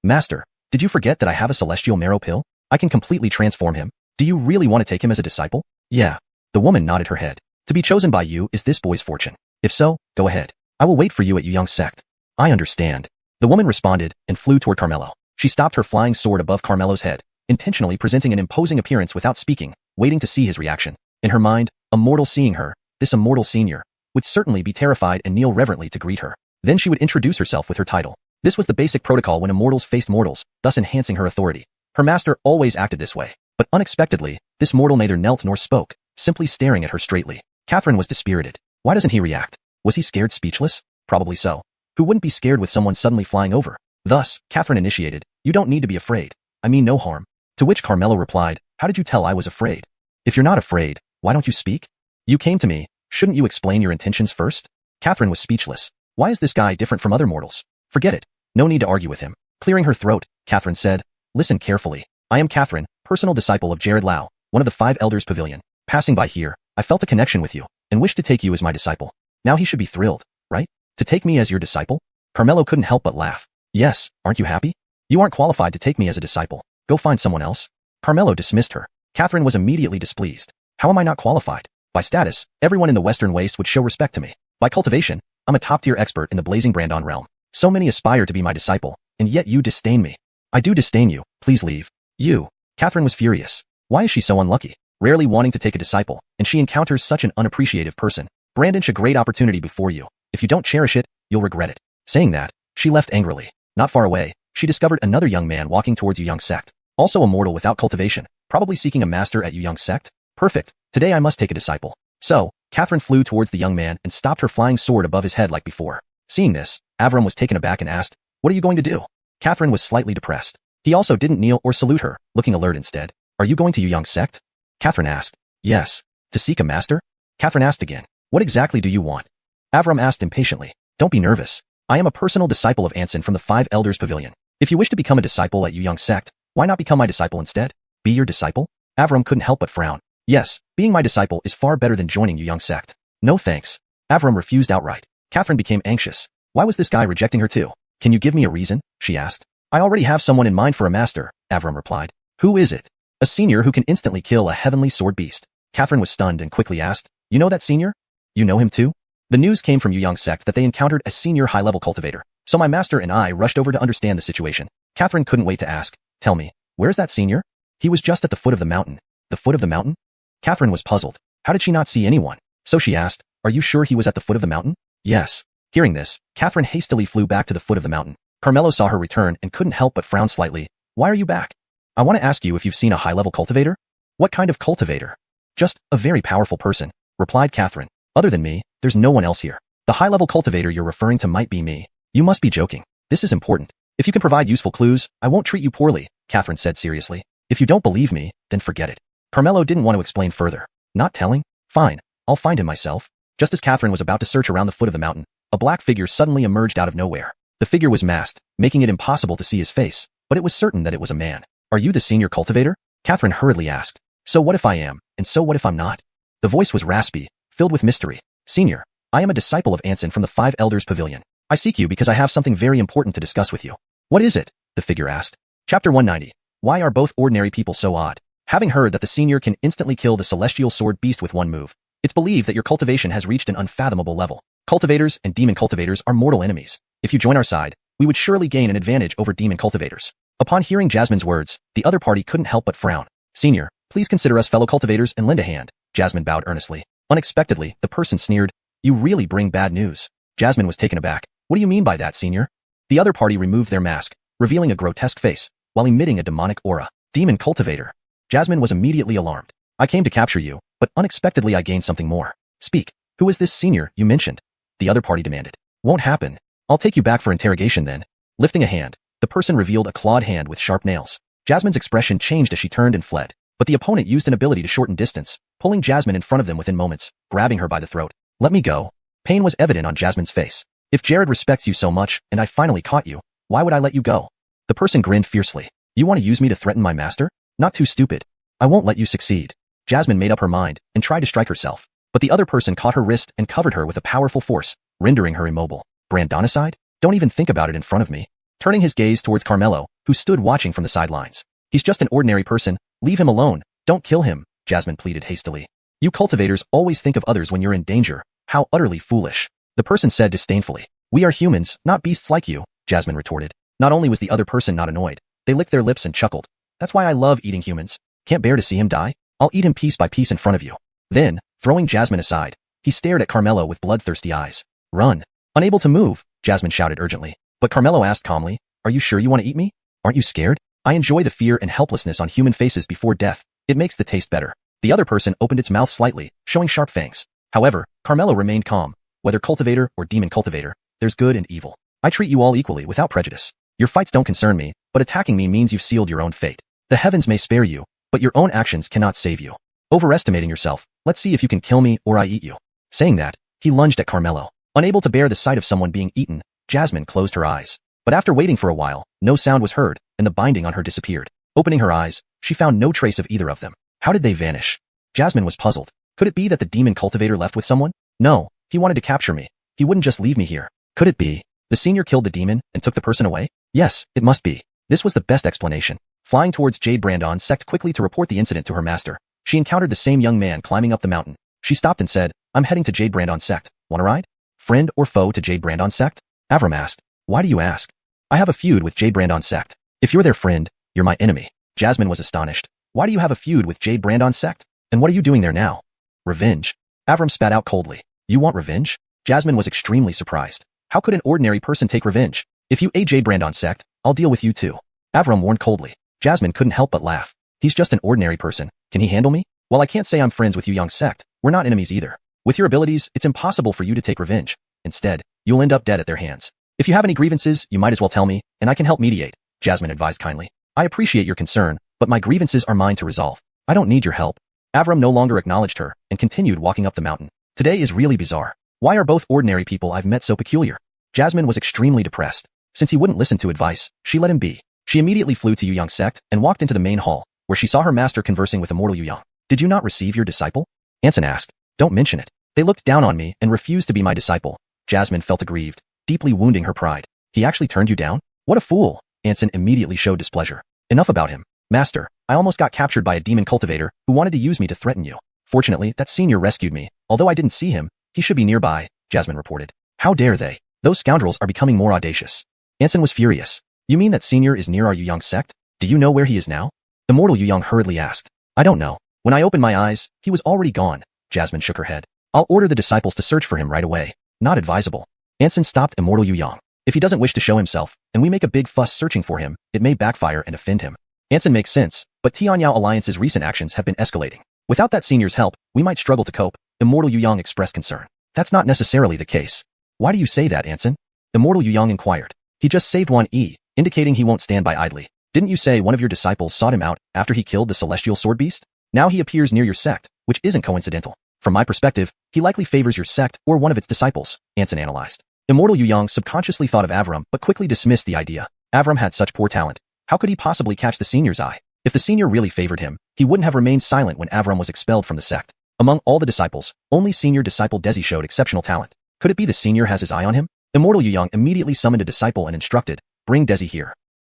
Master, did you forget that I have a celestial marrow pill? I can completely transform him. Do you really want to take him as a disciple? Yeah. The woman nodded her head. To be chosen by you is this boy's fortune. If so, go ahead. I will wait for you at young sect. I understand. The woman responded and flew toward Carmelo. She stopped her flying sword above Carmelo's head, intentionally presenting an imposing appearance without speaking, waiting to see his reaction. In her mind, a mortal seeing her, this immortal senior, would certainly be terrified and kneel reverently to greet her. Then she would introduce herself with her title. This was the basic protocol when immortals faced mortals, thus enhancing her authority. Her master always acted this way, but unexpectedly, this mortal neither knelt nor spoke, simply staring at her straightly. Catherine was dispirited. Why doesn't he react? Was he scared speechless? Probably so. Who wouldn't be scared with someone suddenly flying over? Thus, Catherine initiated, "You don't need to be afraid. I mean no harm." To which Carmelo replied, "How did you tell I was afraid? If you're not afraid, why don't you speak? You came to me, shouldn't you explain your intentions first?" Catherine was speechless. Why is this guy different from other mortals? Forget it. No need to argue with him. Clearing her throat, Catherine said, "Listen carefully. I am Catherine, personal disciple of Jared Lau, one of the 5 Elders Pavilion. Passing by here, I felt a connection with you, and wished to take you as my disciple. Now he should be thrilled, right? To take me as your disciple?" Carmelo couldn't help but laugh. "Yes, aren't you happy? You aren't qualified to take me as a disciple. Go find someone else." Carmelo dismissed her. Catherine was immediately displeased. "How am I not qualified? By status, everyone in the Western Waste would show respect to me. By cultivation, I'm a top-tier expert in the Blazing Brandon realm. So many aspire to be my disciple, and yet you disdain me. I do disdain you. Please leave." "You." Catherine was furious. Why is she so unlucky? Rarely wanting to take a disciple, and she encounters such an unappreciative person. Brandon's a great opportunity before you. If you don't cherish it, you'll regret it. Saying that, she left angrily. Not far away, she discovered another young man walking towards Xianxia sect. Also a mortal without cultivation, probably seeking a master at Xianxia sect. Perfect. Today I must take a disciple. So, Catherine flew towards the young man and stopped her flying sword above his head like before. Seeing this, Avram was taken aback and asked, "What are you going to do?" Catherine was slightly depressed. He also didn't kneel or salute her, looking alert instead. "Are you going to Xianxia sect?" Catherine asked. "Yes. To seek a master?" Catherine asked again. "What exactly do you want?" Avram asked impatiently. "Don't be nervous. I am a personal disciple of Anson from the 5 Elders Pavilion. If you wish to become a disciple at Xianxia sect, why not become my disciple instead?" "Be your disciple?" Avram couldn't help but frown. "Yes, being my disciple is far better than joining Xianxia sect." "No thanks." Avram refused outright. Catherine became anxious. Why was this guy rejecting her too? "Can you give me a reason?" she asked. "I already have someone in mind for a master," Avram replied. "Who is it?" "A senior who can instantly kill a heavenly sword beast." Catherine was stunned and quickly asked, "You know that senior?" "You know him too?" The news came from Xianxia sect that they encountered a senior high-level cultivator, so my master and I rushed over to understand the situation. Catherine couldn't wait to ask, "Tell me, where's that senior?" "He was just at the foot of the mountain." "The foot of the mountain?" Catherine was puzzled. How did she not see anyone? So she asked, "Are you sure he was at the foot of the mountain?" "Yes." Hearing this, Catherine hastily flew back to the foot of the mountain. Carmelo saw her return and couldn't help but frown slightly. "Why are you back?" "I want to ask you if you've seen a high-level cultivator." "What kind of cultivator?" "Just a very powerful person," replied Catherine. "Other than me, there's no one else here. The high-level cultivator you're referring to might be me." "You must be joking. This is important. If you can provide useful clues, I won't treat you poorly," Catherine said seriously. "If you don't believe me, then forget it." Carmelo didn't want to explain further. "Not telling? Fine. I'll find him myself." Just as Catherine was about to search around the foot of the mountain, a black figure suddenly emerged out of nowhere. The figure was masked, making it impossible to see his face, but it was certain that it was a man. "Are you the senior cultivator?" Catherine hurriedly asked. "So what if I am, and so what if I'm not?" The voice was raspy, filled with mystery. "Senior, I am a disciple of Anson from the 5 Elders Pavilion. I seek you because I have something very important to discuss with you." "What is it?" the figure asked. Chapter 190. Why are both ordinary people so odd? Having heard that the senior can instantly kill the celestial sword beast with one move, it's believed that your cultivation has reached an unfathomable level. Cultivators and demon cultivators are mortal enemies. If you join our side, we would surely gain an advantage over demon cultivators. Upon hearing Jasmine's words, the other party couldn't help but frown. "Senior, please consider us fellow cultivators and lend a hand." Jasmine bowed earnestly. Unexpectedly, the person sneered, "You really bring bad news." Jasmine was taken aback. "What do you mean by that, senior?" The other party removed their mask, revealing a grotesque face, while emitting a demonic aura. "Demon cultivator." Jasmine was immediately alarmed. "I came to capture you, but unexpectedly I gained something more. Speak. Who is this senior you mentioned?" The other party demanded. "Won't happen. I'll take you back for interrogation then." Lifting a hand, the person revealed a clawed hand with sharp nails. Jasmine's expression changed as she turned and fled, but the opponent used an ability to shorten distance, pulling Jasmine in front of them within moments, grabbing her by the throat. "Let me go." Pain was evident on Jasmine's face. "If Jared respects you so much, and I finally caught you, why would I let you go?" The person grinned fiercely. "You want to use me to threaten my master? Not too stupid. I won't let you succeed." Jasmine made up her mind and tried to strike herself, but the other person caught her wrist and covered her with a powerful force, rendering her immobile. "Brandonicide? Don't even think about it in front of me." Turning his gaze towards Carmelo, who stood watching from the sidelines. "He's just an ordinary person. Leave him alone. Don't kill him," Jasmine pleaded hastily. "You cultivators always think of others when you're in danger. How utterly foolish." The person said disdainfully. "We are humans, not beasts like you," Jasmine retorted. Not only was the other person not annoyed, they licked their lips and chuckled. "That's why I love eating humans. Can't bear to see him die? I'll eat him piece by piece in front of you." Then, throwing Jasmine aside, he stared at Carmelo with bloodthirsty eyes. "Run." Unable to move, Jasmine shouted urgently. But Carmelo asked calmly, "Are you sure you want to eat me? Aren't you scared?" "I enjoy the fear and helplessness on human faces before death. It makes the taste better." The other person opened its mouth slightly, showing sharp fangs. However, Carmelo remained calm. Whether cultivator or demon cultivator, there's good and evil. I treat you all equally without prejudice. Your fights don't concern me, but attacking me means you've sealed your own fate. The heavens may spare you, but your own actions cannot save you. Overestimating yourself, let's see if you can kill me or I eat you. Saying that, he lunged at Carmelo. Unable to bear the sight of someone being eaten, Jasmine closed her eyes. But after waiting for a while, no sound was heard, and the binding on her disappeared. Opening her eyes, she found no trace of either of them. How did they vanish? Jasmine was puzzled. Could it be that the demon cultivator left with someone? No, he wanted to capture me. He wouldn't just leave me here. Could it be the senior killed the demon and took the person away? Yes, it must be. This was the best explanation. Flying towards Jade Brandon's sect quickly to report the incident to her master, she encountered the same young man climbing up the mountain. She stopped and said, I'm heading to Jade Brandon's sect. Want a ride? Friend or foe to Jade Brandon's sect? Avram asked. Why do you ask? I have a feud with Jade Brandon's sect. If you're their friend, you're my enemy. Jasmine was astonished. Why do you have a feud with Jade Brandon's sect? And what are you doing there now? Revenge. Avram spat out coldly. You want revenge? Jasmine was extremely surprised. How could an ordinary person take revenge? If you aid Jade Brandon's sect, I'll deal with you too. Avram warned coldly. Jasmine couldn't help but laugh. He's just an ordinary person. Can he handle me? While I can't say I'm friends with you young sect, we're not enemies either. With your abilities, it's impossible for you to take revenge. Instead, you'll end up dead at their hands. If you have any grievances, you might as well tell me, and I can help mediate, Jasmine advised kindly. I appreciate your concern, but my grievances are mine to resolve. I don't need your help. Avram no longer acknowledged her and continued walking up the mountain. Today is really bizarre. Why are both ordinary people I've met so peculiar? Jasmine was extremely depressed. Since he wouldn't listen to advice, she let him be. She immediately flew to Yu Young's sect and walked into the main hall, where she saw her master conversing with immortal Yu Young. Did you not receive your disciple? Anson asked. Don't mention it. They looked down on me and refused to be my disciple. Jasmine felt aggrieved, deeply wounding her pride. He actually turned you down? What a fool! Anson immediately showed displeasure. Enough about him. Master, I almost got captured by a demon cultivator who wanted to use me to threaten you. Fortunately, that senior rescued me. Although I didn't see him, he should be nearby, Jasmine reported. How dare they? Those scoundrels are becoming more audacious. Anson was furious. You mean that senior is near our Yu Young sect? Do you know where he is now? Immortal Yu Young hurriedly asked. I don't know. When I opened my eyes, he was already gone. Jasmine shook her head. I'll order the disciples to search for him right away. Not advisable. Anson stopped Immortal Yu Young. If he doesn't wish to show himself, and we make a big fuss searching for him, it may backfire and offend him. Anson makes sense, but Tianyao Alliance's recent actions have been escalating. Without that senior's help, we might struggle to cope. Immortal Yu Young expressed concern. That's not necessarily the case. Why do you say that, Anson? Immortal Yu Young inquired. He just saved one E, indicating he won't stand by idly. Didn't you say one of your disciples sought him out after he killed the celestial sword beast? Now he appears near your sect, which isn't coincidental. From my perspective, he likely favors your sect or one of its disciples, Anson analyzed. Immortal Yu Young subconsciously thought of Avram but quickly dismissed the idea. Avram had such poor talent. How could he possibly catch the senior's eye? If the senior really favored him, he wouldn't have remained silent when Avram was expelled from the sect. Among all the disciples, only senior disciple Desi showed exceptional talent. Could it be the senior has his eye on him? Immortal Yu Young immediately summoned a disciple and instructed, bring Desi here.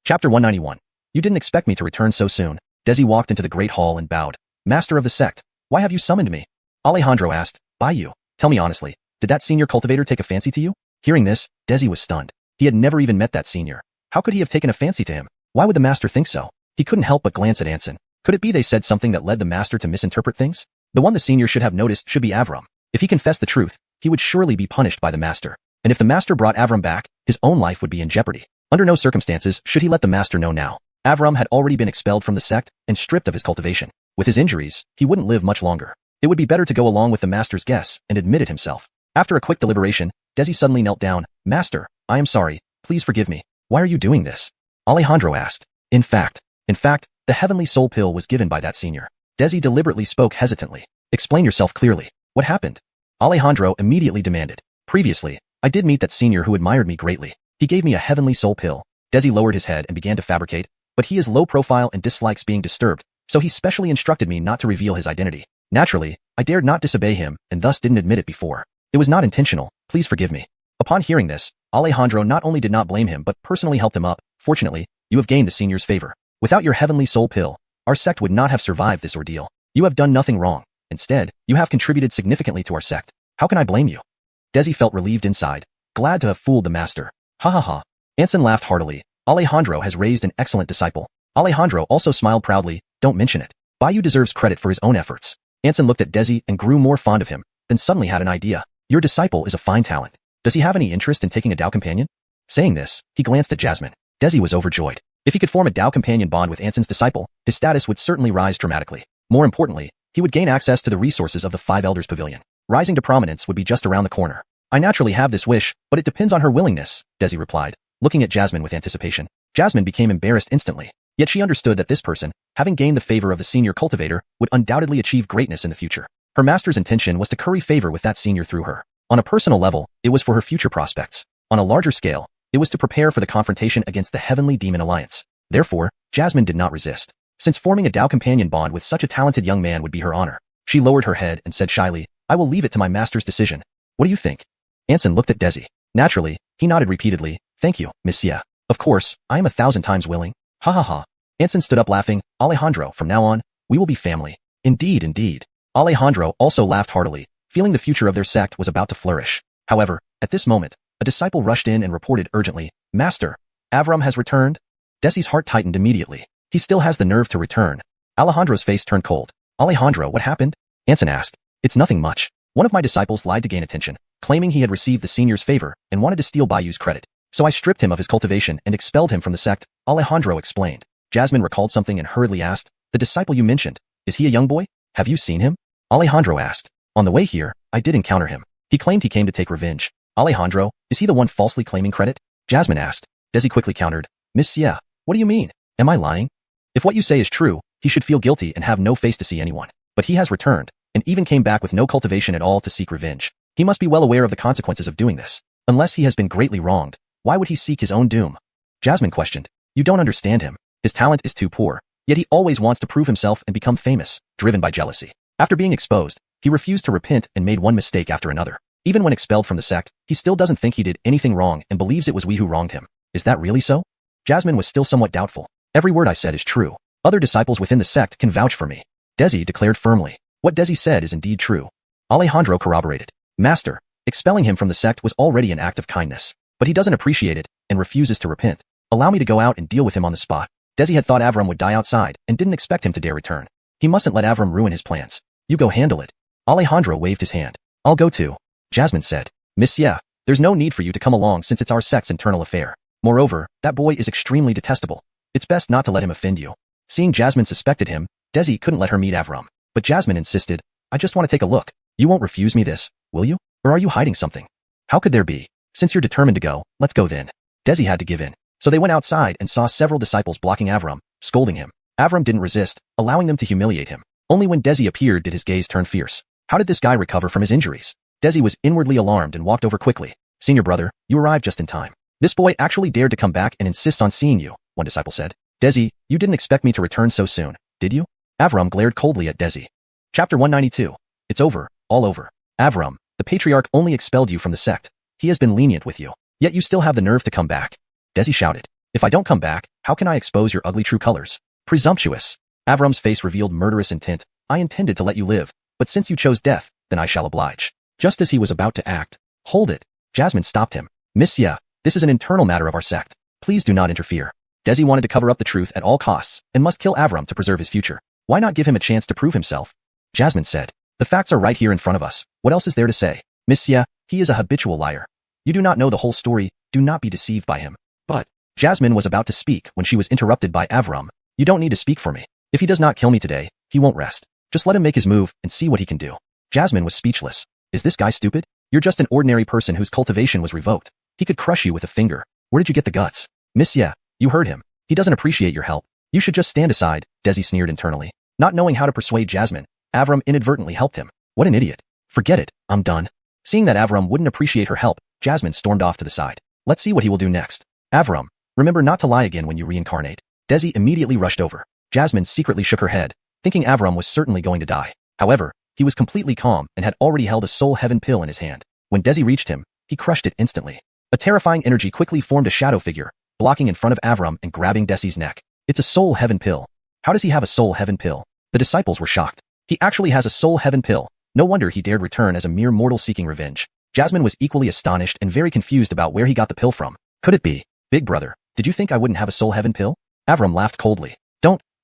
Chapter 191. You didn't expect me to return so soon. Desi walked into the great hall and bowed. Master of the sect, why have you summoned me? Alejandro asked, by you. Tell me honestly, did that senior cultivator take a fancy to you? Hearing this, Desi was stunned. He had never even met that senior. How could he have taken a fancy to him? Why would the master think so? He couldn't help but glance at Anson. Could it be they said something that led the master to misinterpret things? The one the senior should have noticed should be Avram. If he confessed the truth, he would surely be punished by the master. And if the master brought Avram back, his own life would be in jeopardy. Under no circumstances should he let the master know now. Avram had already been expelled from the sect and stripped of his cultivation. With his injuries, he wouldn't live much longer. It would be better to go along with the master's guess and admit it himself. After a quick deliberation, Desi suddenly knelt down. Master, I am sorry. Please forgive me. Why are you doing this? Alejandro asked. In fact, the heavenly soul pill was given by that senior. Desi deliberately spoke hesitantly. Explain yourself clearly. What happened? Alejandro immediately demanded. Previously, I did meet that senior who admired me greatly. He gave me a heavenly soul pill. Desi lowered his head and began to fabricate, but he is low profile and dislikes being disturbed, so he specially instructed me not to reveal his identity. Naturally, I dared not disobey him and thus didn't admit it before. It was not intentional. Please forgive me. Upon hearing this, Alejandro not only did not blame him but personally helped him up. Fortunately, you have gained the senior's favor. Without your heavenly soul pill, our sect would not have survived this ordeal. You have done nothing wrong. Instead, you have contributed significantly to our sect. How can I blame you? Desi felt relieved inside, glad to have fooled the master. Ha ha ha. Anson laughed heartily. Alejandro has raised an excellent disciple. Alejandro also smiled proudly. Don't mention it. Bayu deserves credit for his own efforts. Anson looked at Desi and grew more fond of him, then suddenly had an idea. Your disciple is a fine talent. Does he have any interest in taking a Dao companion? Saying this, he glanced at Jasmine. Desi was overjoyed. If he could form a Dao companion bond with Anson's disciple, his status would certainly rise dramatically. More importantly, he would gain access to the resources of the Five Elders Pavilion. Rising to prominence would be just around the corner. I naturally have this wish, but it depends on her willingness, Desi replied, looking at Jasmine with anticipation. Jasmine became embarrassed instantly, yet she understood that this person, having gained the favor of the senior cultivator, would undoubtedly achieve greatness in the future. Her master's intention was to curry favor with that senior through her. On a personal level, it was for her future prospects. On a larger scale, it was to prepare for the confrontation against the Heavenly Demon Alliance. Therefore, Jasmine did not resist. Since forming a Dao companion bond with such a talented young man would be her honor, she lowered her head and said shyly, I will leave it to my master's decision. What do you think? Anson looked at Desi. Naturally, he nodded repeatedly. Thank you, Miss Xia. Of course, I am 1,000 times willing. Ha ha ha. Anson stood up laughing. Alejandro, from now on, we will be family. Indeed, indeed. Alejandro also laughed heartily, feeling the future of their sect was about to flourish. However, at this moment, a disciple rushed in and reported urgently, Master, Avram has returned? Desi's heart tightened immediately. He still has the nerve to return. Alejandro's face turned cold. Alejandro, what happened? Anson asked. It's nothing much. One of my disciples lied to gain attention, claiming he had received the senior's favor and wanted to steal Bayu's credit. So I stripped him of his cultivation and expelled him from the sect, Alejandro explained. Jasmine recalled something and hurriedly asked, the disciple you mentioned, is he a young boy? Have you seen him? Alejandro asked. On the way here, I did encounter him. He claimed he came to take revenge. Alejandro, is he the one falsely claiming credit? Jasmine asked. Desi quickly countered. Miss Xia, what do you mean? Am I lying? If what you say is true, he should feel guilty and have no face to see anyone. But he has returned, and even came back with no cultivation at all to seek revenge. He must be well aware of the consequences of doing this. Unless he has been greatly wronged, why would he seek his own doom? Jasmine questioned. You don't understand him. His talent is too poor, yet he always wants to prove himself and become famous, driven by jealousy. After being exposed, he refused to repent and made one mistake after another. Even when expelled from the sect, he still doesn't think he did anything wrong and believes it was we who wronged him. Is that really so? Jasmine was still somewhat doubtful. Every word I said is true. Other disciples within the sect can vouch for me. Desi declared firmly. What Desi said is indeed true. Alejandro corroborated. Master, expelling him from the sect was already an act of kindness, but he doesn't appreciate it and refuses to repent. Allow me to go out and deal with him on the spot. Desi had thought Avram would die outside and didn't expect him to dare return. He mustn't let Avram ruin his plans. You go handle it. Alejandro waved his hand. I'll go too. Jasmine said. Miss Xia, there's no need for you to come along since it's our sect's internal affair. Moreover, that boy is extremely detestable. It's best not to let him offend you. Seeing Jasmine suspected him, Desi couldn't let her meet Avram. But Jasmine insisted, I just want to take a look. You won't refuse me this, will you? Or are you hiding something? How could there be? Since you're determined to go, let's go then. Desi had to give in. So they went outside and saw several disciples blocking Avram, scolding him. Avram didn't resist, allowing them to humiliate him. Only when Desi appeared did his gaze turn fierce. How did this guy recover from his injuries? Desi was inwardly alarmed and walked over quickly. Senior brother, you arrived just in time. This boy actually dared to come back and insists on seeing you, one disciple said. Desi, you didn't expect me to return so soon, did you? Avram glared coldly at Desi. Chapter 192. It's over, all over. Avram, the patriarch only expelled you from the sect. He has been lenient with you, yet you still have the nerve to come back. Desi shouted. If I don't come back, how can I expose your ugly true colors? Presumptuous. Avram's face revealed murderous intent. I intended to let you live, but since you chose death, then I shall oblige. Just as he was about to act. Hold it. Jasmine stopped him. Miss Xia, this is an internal matter of our sect. Please do not interfere. Desi wanted to cover up the truth at all costs and must kill Avram to preserve his future. Why not give him a chance to prove himself? Jasmine said. The facts are right here in front of us. What else is there to say? Miss Xia, he is a habitual liar. You do not know the whole story. Do not be deceived by him. But Jasmine was about to speak when she was interrupted by Avram. You don't need to speak for me. If he does not kill me today, he won't rest. Just let him make his move and see what he can do. Jasmine was speechless. Is this guy stupid? You're just an ordinary person whose cultivation was revoked. He could crush you with a finger. Where did you get the guts? Miss Xia, you heard him. He doesn't appreciate your help. You should just stand aside, Desi sneered internally. Not knowing how to persuade Jasmine, Avram inadvertently helped him. What an idiot. Forget it, I'm done. Seeing that Avram wouldn't appreciate her help, Jasmine stormed off to the side. Let's see what he will do next. Avram, remember not to lie again when you reincarnate. Desi immediately rushed over. Jasmine secretly shook her head, thinking Avram was certainly going to die. However, he was completely calm and had already held a soul heaven pill in his hand. When Desi reached him, he crushed it instantly. A terrifying energy quickly formed a shadow figure, blocking in front of Avram and grabbing Desi's neck. It's a soul heaven pill. How does he have a soul heaven pill? The disciples were shocked. He actually has a soul heaven pill. No wonder he dared return as a mere mortal seeking revenge. Jasmine was equally astonished and very confused about where he got the pill from. Could it be? Big brother, did you think I wouldn't have a soul heaven pill? Avram laughed coldly.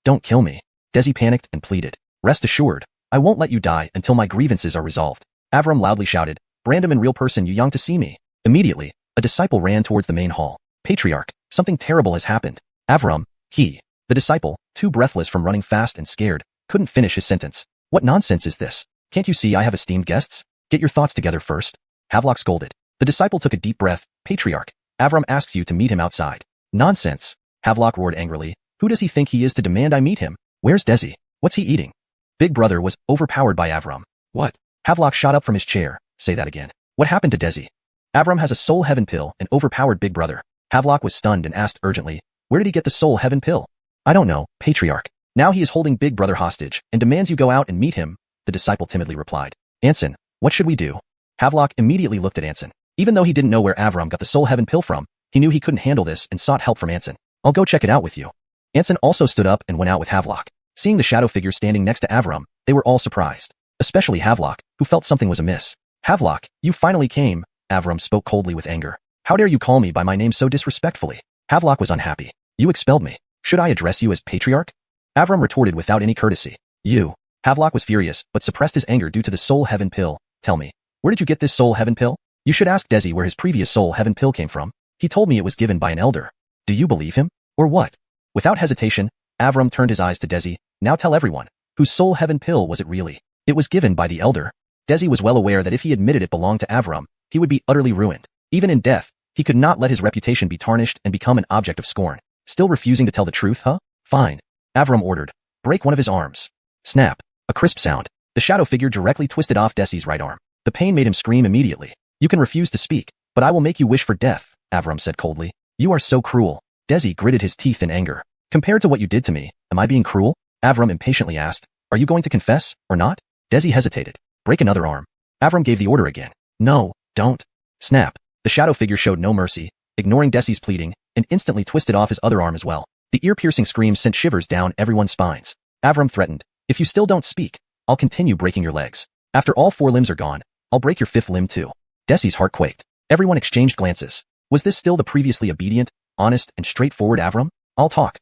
Don't kill me. Desi panicked and pleaded. Rest assured, I won't let you die until my grievances are resolved. Avram loudly shouted, Brandon in real person, you young to see me. Immediately, a disciple ran towards the main hall. Patriarch, something terrible has happened. Avram, the disciple, too breathless from running fast and scared, couldn't finish his sentence. What nonsense is this? Can't you see I have esteemed guests? Get your thoughts together first. Havelock scolded. The disciple took a deep breath. Patriarch, Avram asks you to meet him outside. Nonsense. Havelock roared angrily. Who does he think he is to demand I meet him? Where's Desi? What's he eating? Big brother was overpowered by Avram. What? Havelock shot up from his chair. Say that again. What happened to Desi? Avram has a soul heaven pill and overpowered Big brother. Havelock was stunned and asked urgently, where did he get the soul heaven pill? I don't know, Patriarch. Now he is holding Big brother hostage and demands you go out and meet him, the disciple timidly replied. Anson, what should we do? Havelock immediately looked at Anson. Even though he didn't know where Avram got the soul heaven pill from, he knew he couldn't handle this and sought help from Anson. I'll go check it out with you. Anson also stood up and went out with Havelock. Seeing the shadow figure standing next to Avram, they were all surprised. Especially Havelock, who felt something was amiss. Havelock, you finally came, Avram spoke coldly with anger. How dare you call me by my name so disrespectfully? Havelock was unhappy. You expelled me. Should I address you as Patriarch? Avram retorted without any courtesy. You. Havelock was furious, but suppressed his anger due to the soul heaven pill. Tell me, where did you get this soul heaven pill? You should ask Desi where his previous soul heaven pill came from. He told me it was given by an elder. Do you believe him? Or what? Without hesitation, Avram turned his eyes to Desi. Now tell everyone, whose soul heaven pill was it really? It was given by the elder. Desi was well aware that if he admitted it belonged to Avram, he would be utterly ruined. Even in death, he could not let his reputation be tarnished and become an object of scorn. Still refusing to tell the truth, huh? Fine. Avram ordered. Break one of his arms. Snap. A crisp sound. The shadow figure directly twisted off Desi's right arm. The pain made him scream immediately. You can refuse to speak, but I will make you wish for death, Avram said coldly. You are so cruel. Desi gritted his teeth in anger. Compared to what you did to me, am I being cruel? Avram impatiently asked. Are you going to confess, or not? Desi hesitated. Break another arm. Avram gave the order again. No, don't. Snap. The shadow figure showed no mercy, ignoring Desi's pleading, and instantly twisted off his other arm as well. The ear-piercing scream sent shivers down everyone's spines. Avram threatened. If you still don't speak, I'll continue breaking your legs. After all 4 limbs are gone, I'll break your 5th limb too. Desi's heart quaked. Everyone exchanged glances. Was this still the previously obedient, honest, and straightforward Avram? I'll talk.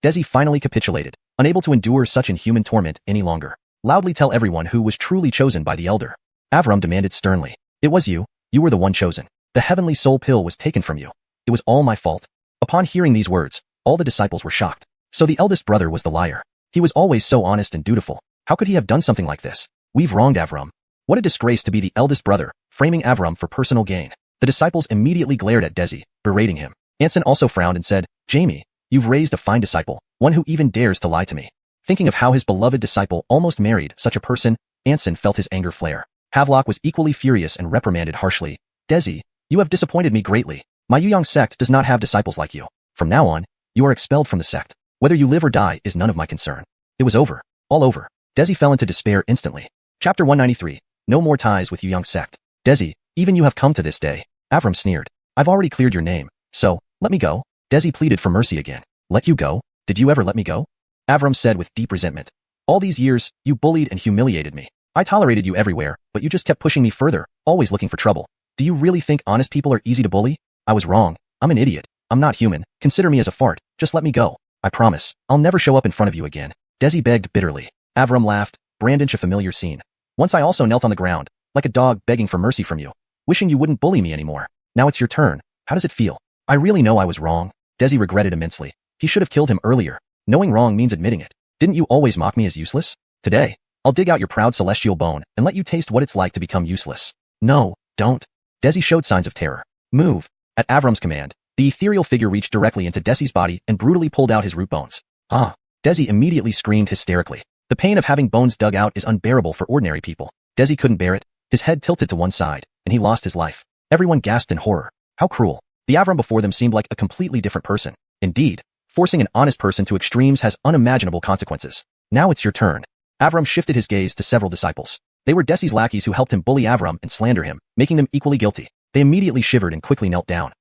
Desi finally capitulated, unable to endure such inhuman torment any longer. Loudly tell everyone who was truly chosen by the elder. Avram demanded sternly. It was you. You were the one chosen. The heavenly soul pill was taken from you. It was all my fault. Upon hearing these words, all the disciples were shocked. So the eldest brother was the liar. He was always so honest and dutiful. How could he have done something like this? We've wronged Avram. What a disgrace to be the eldest brother, framing Avram for personal gain. The disciples immediately glared at Desi, berating him. Anson also frowned and said, Jamie, you've raised a fine disciple, one who even dares to lie to me. Thinking of how his beloved disciple almost married such a person, Anson felt his anger flare. Havelock was equally furious and reprimanded harshly. Desi, you have disappointed me greatly. My Yuyang sect does not have disciples like you. From now on, you are expelled from the sect. Whether you live or die is none of my concern. It was over. All over. Desi fell into despair instantly. Chapter 193. No more ties with Yuyang sect. Desi, even you have come to this day. Avram sneered. I've already cleared your name, so, let me go. Desi pleaded for mercy again. Let you go? Did you ever let me go? Avram said with deep resentment. All these years, you bullied and humiliated me. I tolerated you everywhere, but you just kept pushing me further, always looking for trouble. Do you really think honest people are easy to bully? I was wrong. I'm an idiot. I'm not human. Consider me as a fart. Just let me go. I promise. I'll never show up in front of you again. Desi begged bitterly. Avram laughed, brandish a familiar scene. Once I also knelt on the ground, like a dog begging for mercy from you, wishing you wouldn't bully me anymore. Now it's your turn. How does it feel? I really know I was wrong. Desi regretted immensely. He should have killed him earlier. Knowing wrong means admitting it. Didn't you always mock me as useless? Today, I'll dig out your proud celestial bone and let you taste what it's like to become useless. No, don't. Desi showed signs of terror. Move. At Avram's command, the ethereal figure reached directly into Desi's body and brutally pulled out his root bones. Ah! Desi immediately screamed hysterically. The pain of having bones dug out is unbearable for ordinary people. Desi couldn't bear it. His head tilted to one side, and he lost his life. Everyone gasped in horror. How cruel. The Avram before them seemed like a completely different person. Indeed, forcing an honest person to extremes has unimaginable consequences. Now it's your turn. Avram shifted his gaze to several disciples. They were Desi's lackeys who helped him bully Avram and slander him, making them equally guilty. They immediately shivered and quickly knelt down.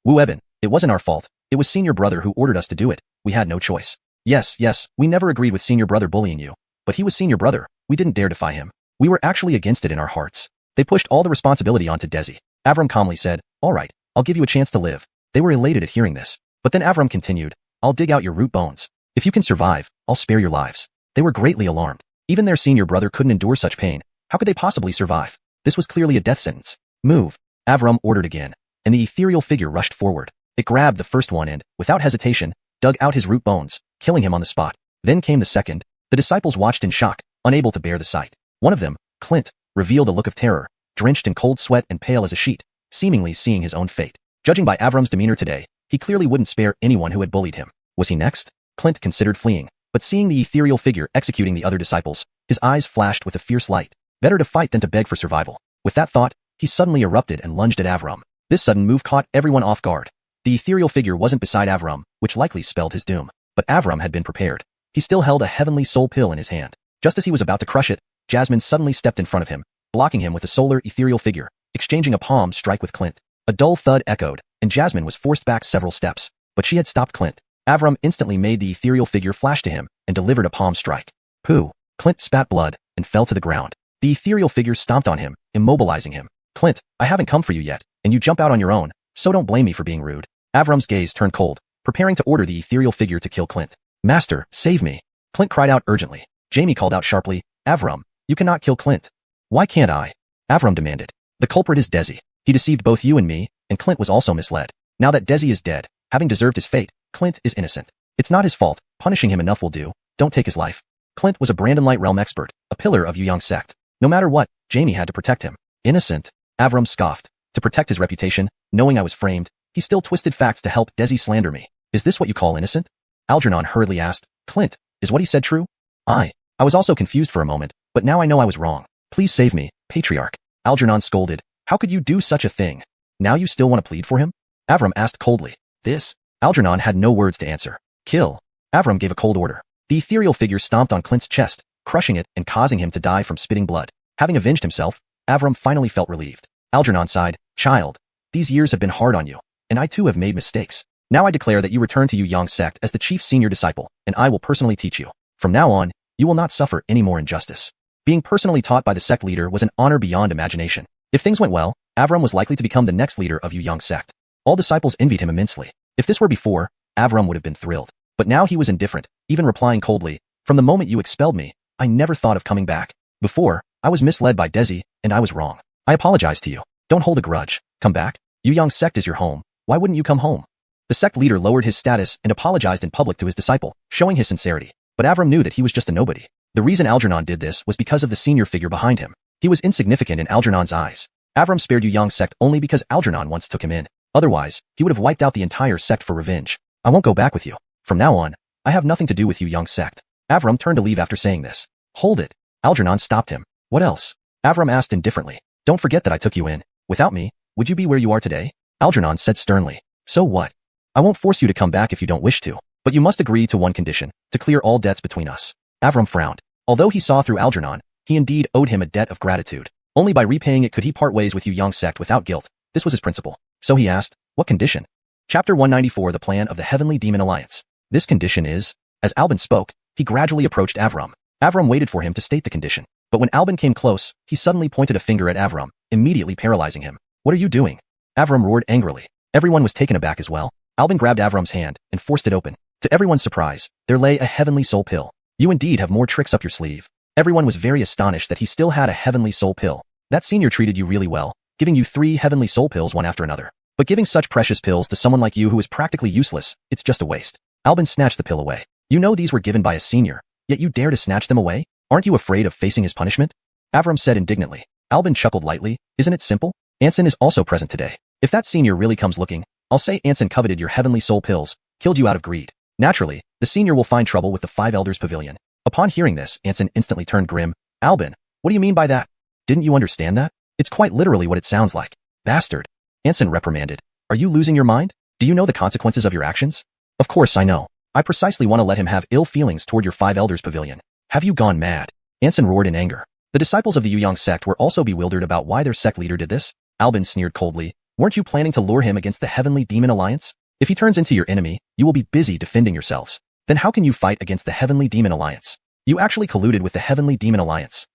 Wu Eben, it wasn't our fault. It was senior brother who ordered us to do it. We had no choice. Yes, we never agreed with senior brother bullying you. But he was senior brother. We didn't dare defy him. We were actually against it in our hearts. They pushed all the responsibility onto Desi. Avram calmly said, all right, I'll give you a chance to live. They were elated at hearing this. But then Avram continued, I'll dig out your root bones. If you can survive, I'll spare your lives. They were greatly alarmed. Even their senior brother couldn't endure such pain. How could they possibly survive? This was clearly a death sentence. Move. Avram ordered again, and the ethereal figure rushed forward. It grabbed the first one and, without hesitation, dug out his root bones, killing him on the spot. Then came the second, The disciples watched in shock, unable to bear the sight. One of them, Clint, revealed a look of terror, drenched in cold sweat and pale as a sheet, seemingly seeing his own fate. Judging by Avram's demeanor today, he clearly wouldn't spare anyone who had bullied him. Was he next? Clint considered fleeing, but seeing the ethereal figure executing the other disciples, his eyes flashed with a fierce light. Better to fight than to beg for survival. With that thought, he suddenly erupted and lunged at Avram. This sudden move caught everyone off guard. The ethereal figure wasn't beside Avram, which likely spelled his doom. But Avram had been prepared. He still held a heavenly soul pill in his hand. Just as he was about to crush it, Jasmine suddenly stepped in front of him, blocking him with a solar ethereal figure, exchanging a palm strike with Clint. A dull thud echoed, and Jasmine was forced back several steps. But she had stopped Clint. Avram instantly made the ethereal figure flash to him and delivered a palm strike. Pooh! Clint spat blood and fell to the ground. The ethereal figure stomped on him, immobilizing him. Clint, I haven't come for you yet, and you jump out on your own, so don't blame me for being rude. Avram's gaze turned cold, preparing to order the ethereal figure to kill Clint. Master, save me! Clint cried out urgently. Jamie called out sharply, Avram, you cannot kill Clint. Why can't I? Avram demanded. The culprit is Desi. He deceived both you and me, and Clint was also misled. Now that Desi is dead, having deserved his fate, Clint is innocent. It's not his fault, punishing him enough will do, don't take his life. Clint was a Brandon Light realm expert, a pillar of Yu sect. No matter what, Jamie had to protect him. Innocent? Avram scoffed. To protect his reputation, knowing I was framed, he still twisted facts to help Desi slander me. Is this what you call innocent? Algernon hurriedly asked. Clint, is what he said true? I was also confused for a moment, but now I know I was wrong. Please save me, Patriarch. Algernon scolded. How could you do such a thing? Now you still want to plead for him? Avram asked coldly. This? Algernon had no words to answer. Kill. Avram gave a cold order. The ethereal figure stomped on Clint's chest, crushing it and causing him to die from spitting blood. Having avenged himself, Avram finally felt relieved. Algernon sighed. Child, these years have been hard on you, and I too have made mistakes. Now I declare that you return to Yu sect as the chief senior disciple, and I will personally teach you. From now on, you will not suffer any more injustice. Being personally taught by the sect leader was an honor beyond imagination. If things went well, Avram was likely to become the next leader of Yu sect. All disciples envied him immensely. If this were before, Avram would have been thrilled. But now he was indifferent, even replying coldly, From the moment you expelled me, I never thought of coming back. Before, I was misled by Desi, and I was wrong. I apologize to you. Don't hold a grudge. Come back. Yu sect is your home. Why wouldn't you come home? The sect leader lowered his status and apologized in public to his disciple, showing his sincerity. But Avram knew that he was just a nobody. The reason Algernon did this was because of the senior figure behind him. He was insignificant in Algernon's eyes. Avram spared Yu sect only because Algernon once took him in. Otherwise, he would have wiped out the entire sect for revenge. I won't go back with you. From now on, I have nothing to do with Yu sect. Avram turned to leave after saying this. Hold it. Algernon stopped him. What else? Avram asked indifferently. Don't forget that I took you in. Without me, would you be where you are today? Algernon said sternly. So what? I won't force you to come back if you don't wish to, but you must agree to one condition, to clear all debts between us. Avram frowned. Although he saw through Algernon, he indeed owed him a debt of gratitude. Only by repaying it could he part ways with Yu sect without guilt. This was his principle. So he asked, what condition? Chapter 194 The Plan of the Heavenly Demon Alliance. This condition is, as Albin spoke, he gradually approached Avram. Avram waited for him to state the condition. But when Albin came close, he suddenly pointed a finger at Avram, immediately paralyzing him. What are you doing? Avram roared angrily. Everyone was taken aback as well. Albin grabbed Avram's hand and forced it open. To everyone's surprise, there lay a heavenly soul pill. You indeed have more tricks up your sleeve. Everyone was very astonished that he still had a heavenly soul pill. That senior treated you really well, giving you 3 heavenly soul pills one after another. But giving such precious pills to someone like you who is practically useless, it's just a waste. Albin snatched the pill away. You know these were given by a senior, yet you dare to snatch them away? Aren't you afraid of facing his punishment? Avram said indignantly. Albin chuckled lightly. Isn't it simple? Anson is also present today. If that senior really comes looking, I'll say Anson coveted your heavenly soul pills, killed you out of greed. Naturally, the senior will find trouble with the 5 Elders Pavilion. Upon hearing this, Anson instantly turned grim. Albin, what do you mean by that? Didn't you understand that? It's quite literally what it sounds like. Bastard. Anson reprimanded. Are you losing your mind? Do you know the consequences of your actions? Of course I know. I precisely want to let him have ill feelings toward your 5 Elders Pavilion. Have you gone mad? Anson roared in anger. The disciples of the Yu sect were also bewildered about why their sect leader did this. Albin sneered coldly. Weren't you planning to lure him against the Heavenly Demon Alliance? If he turns into your enemy, you will be busy defending yourselves. Then how can you fight against the Heavenly Demon Alliance? You actually colluded with the Heavenly Demon Alliance.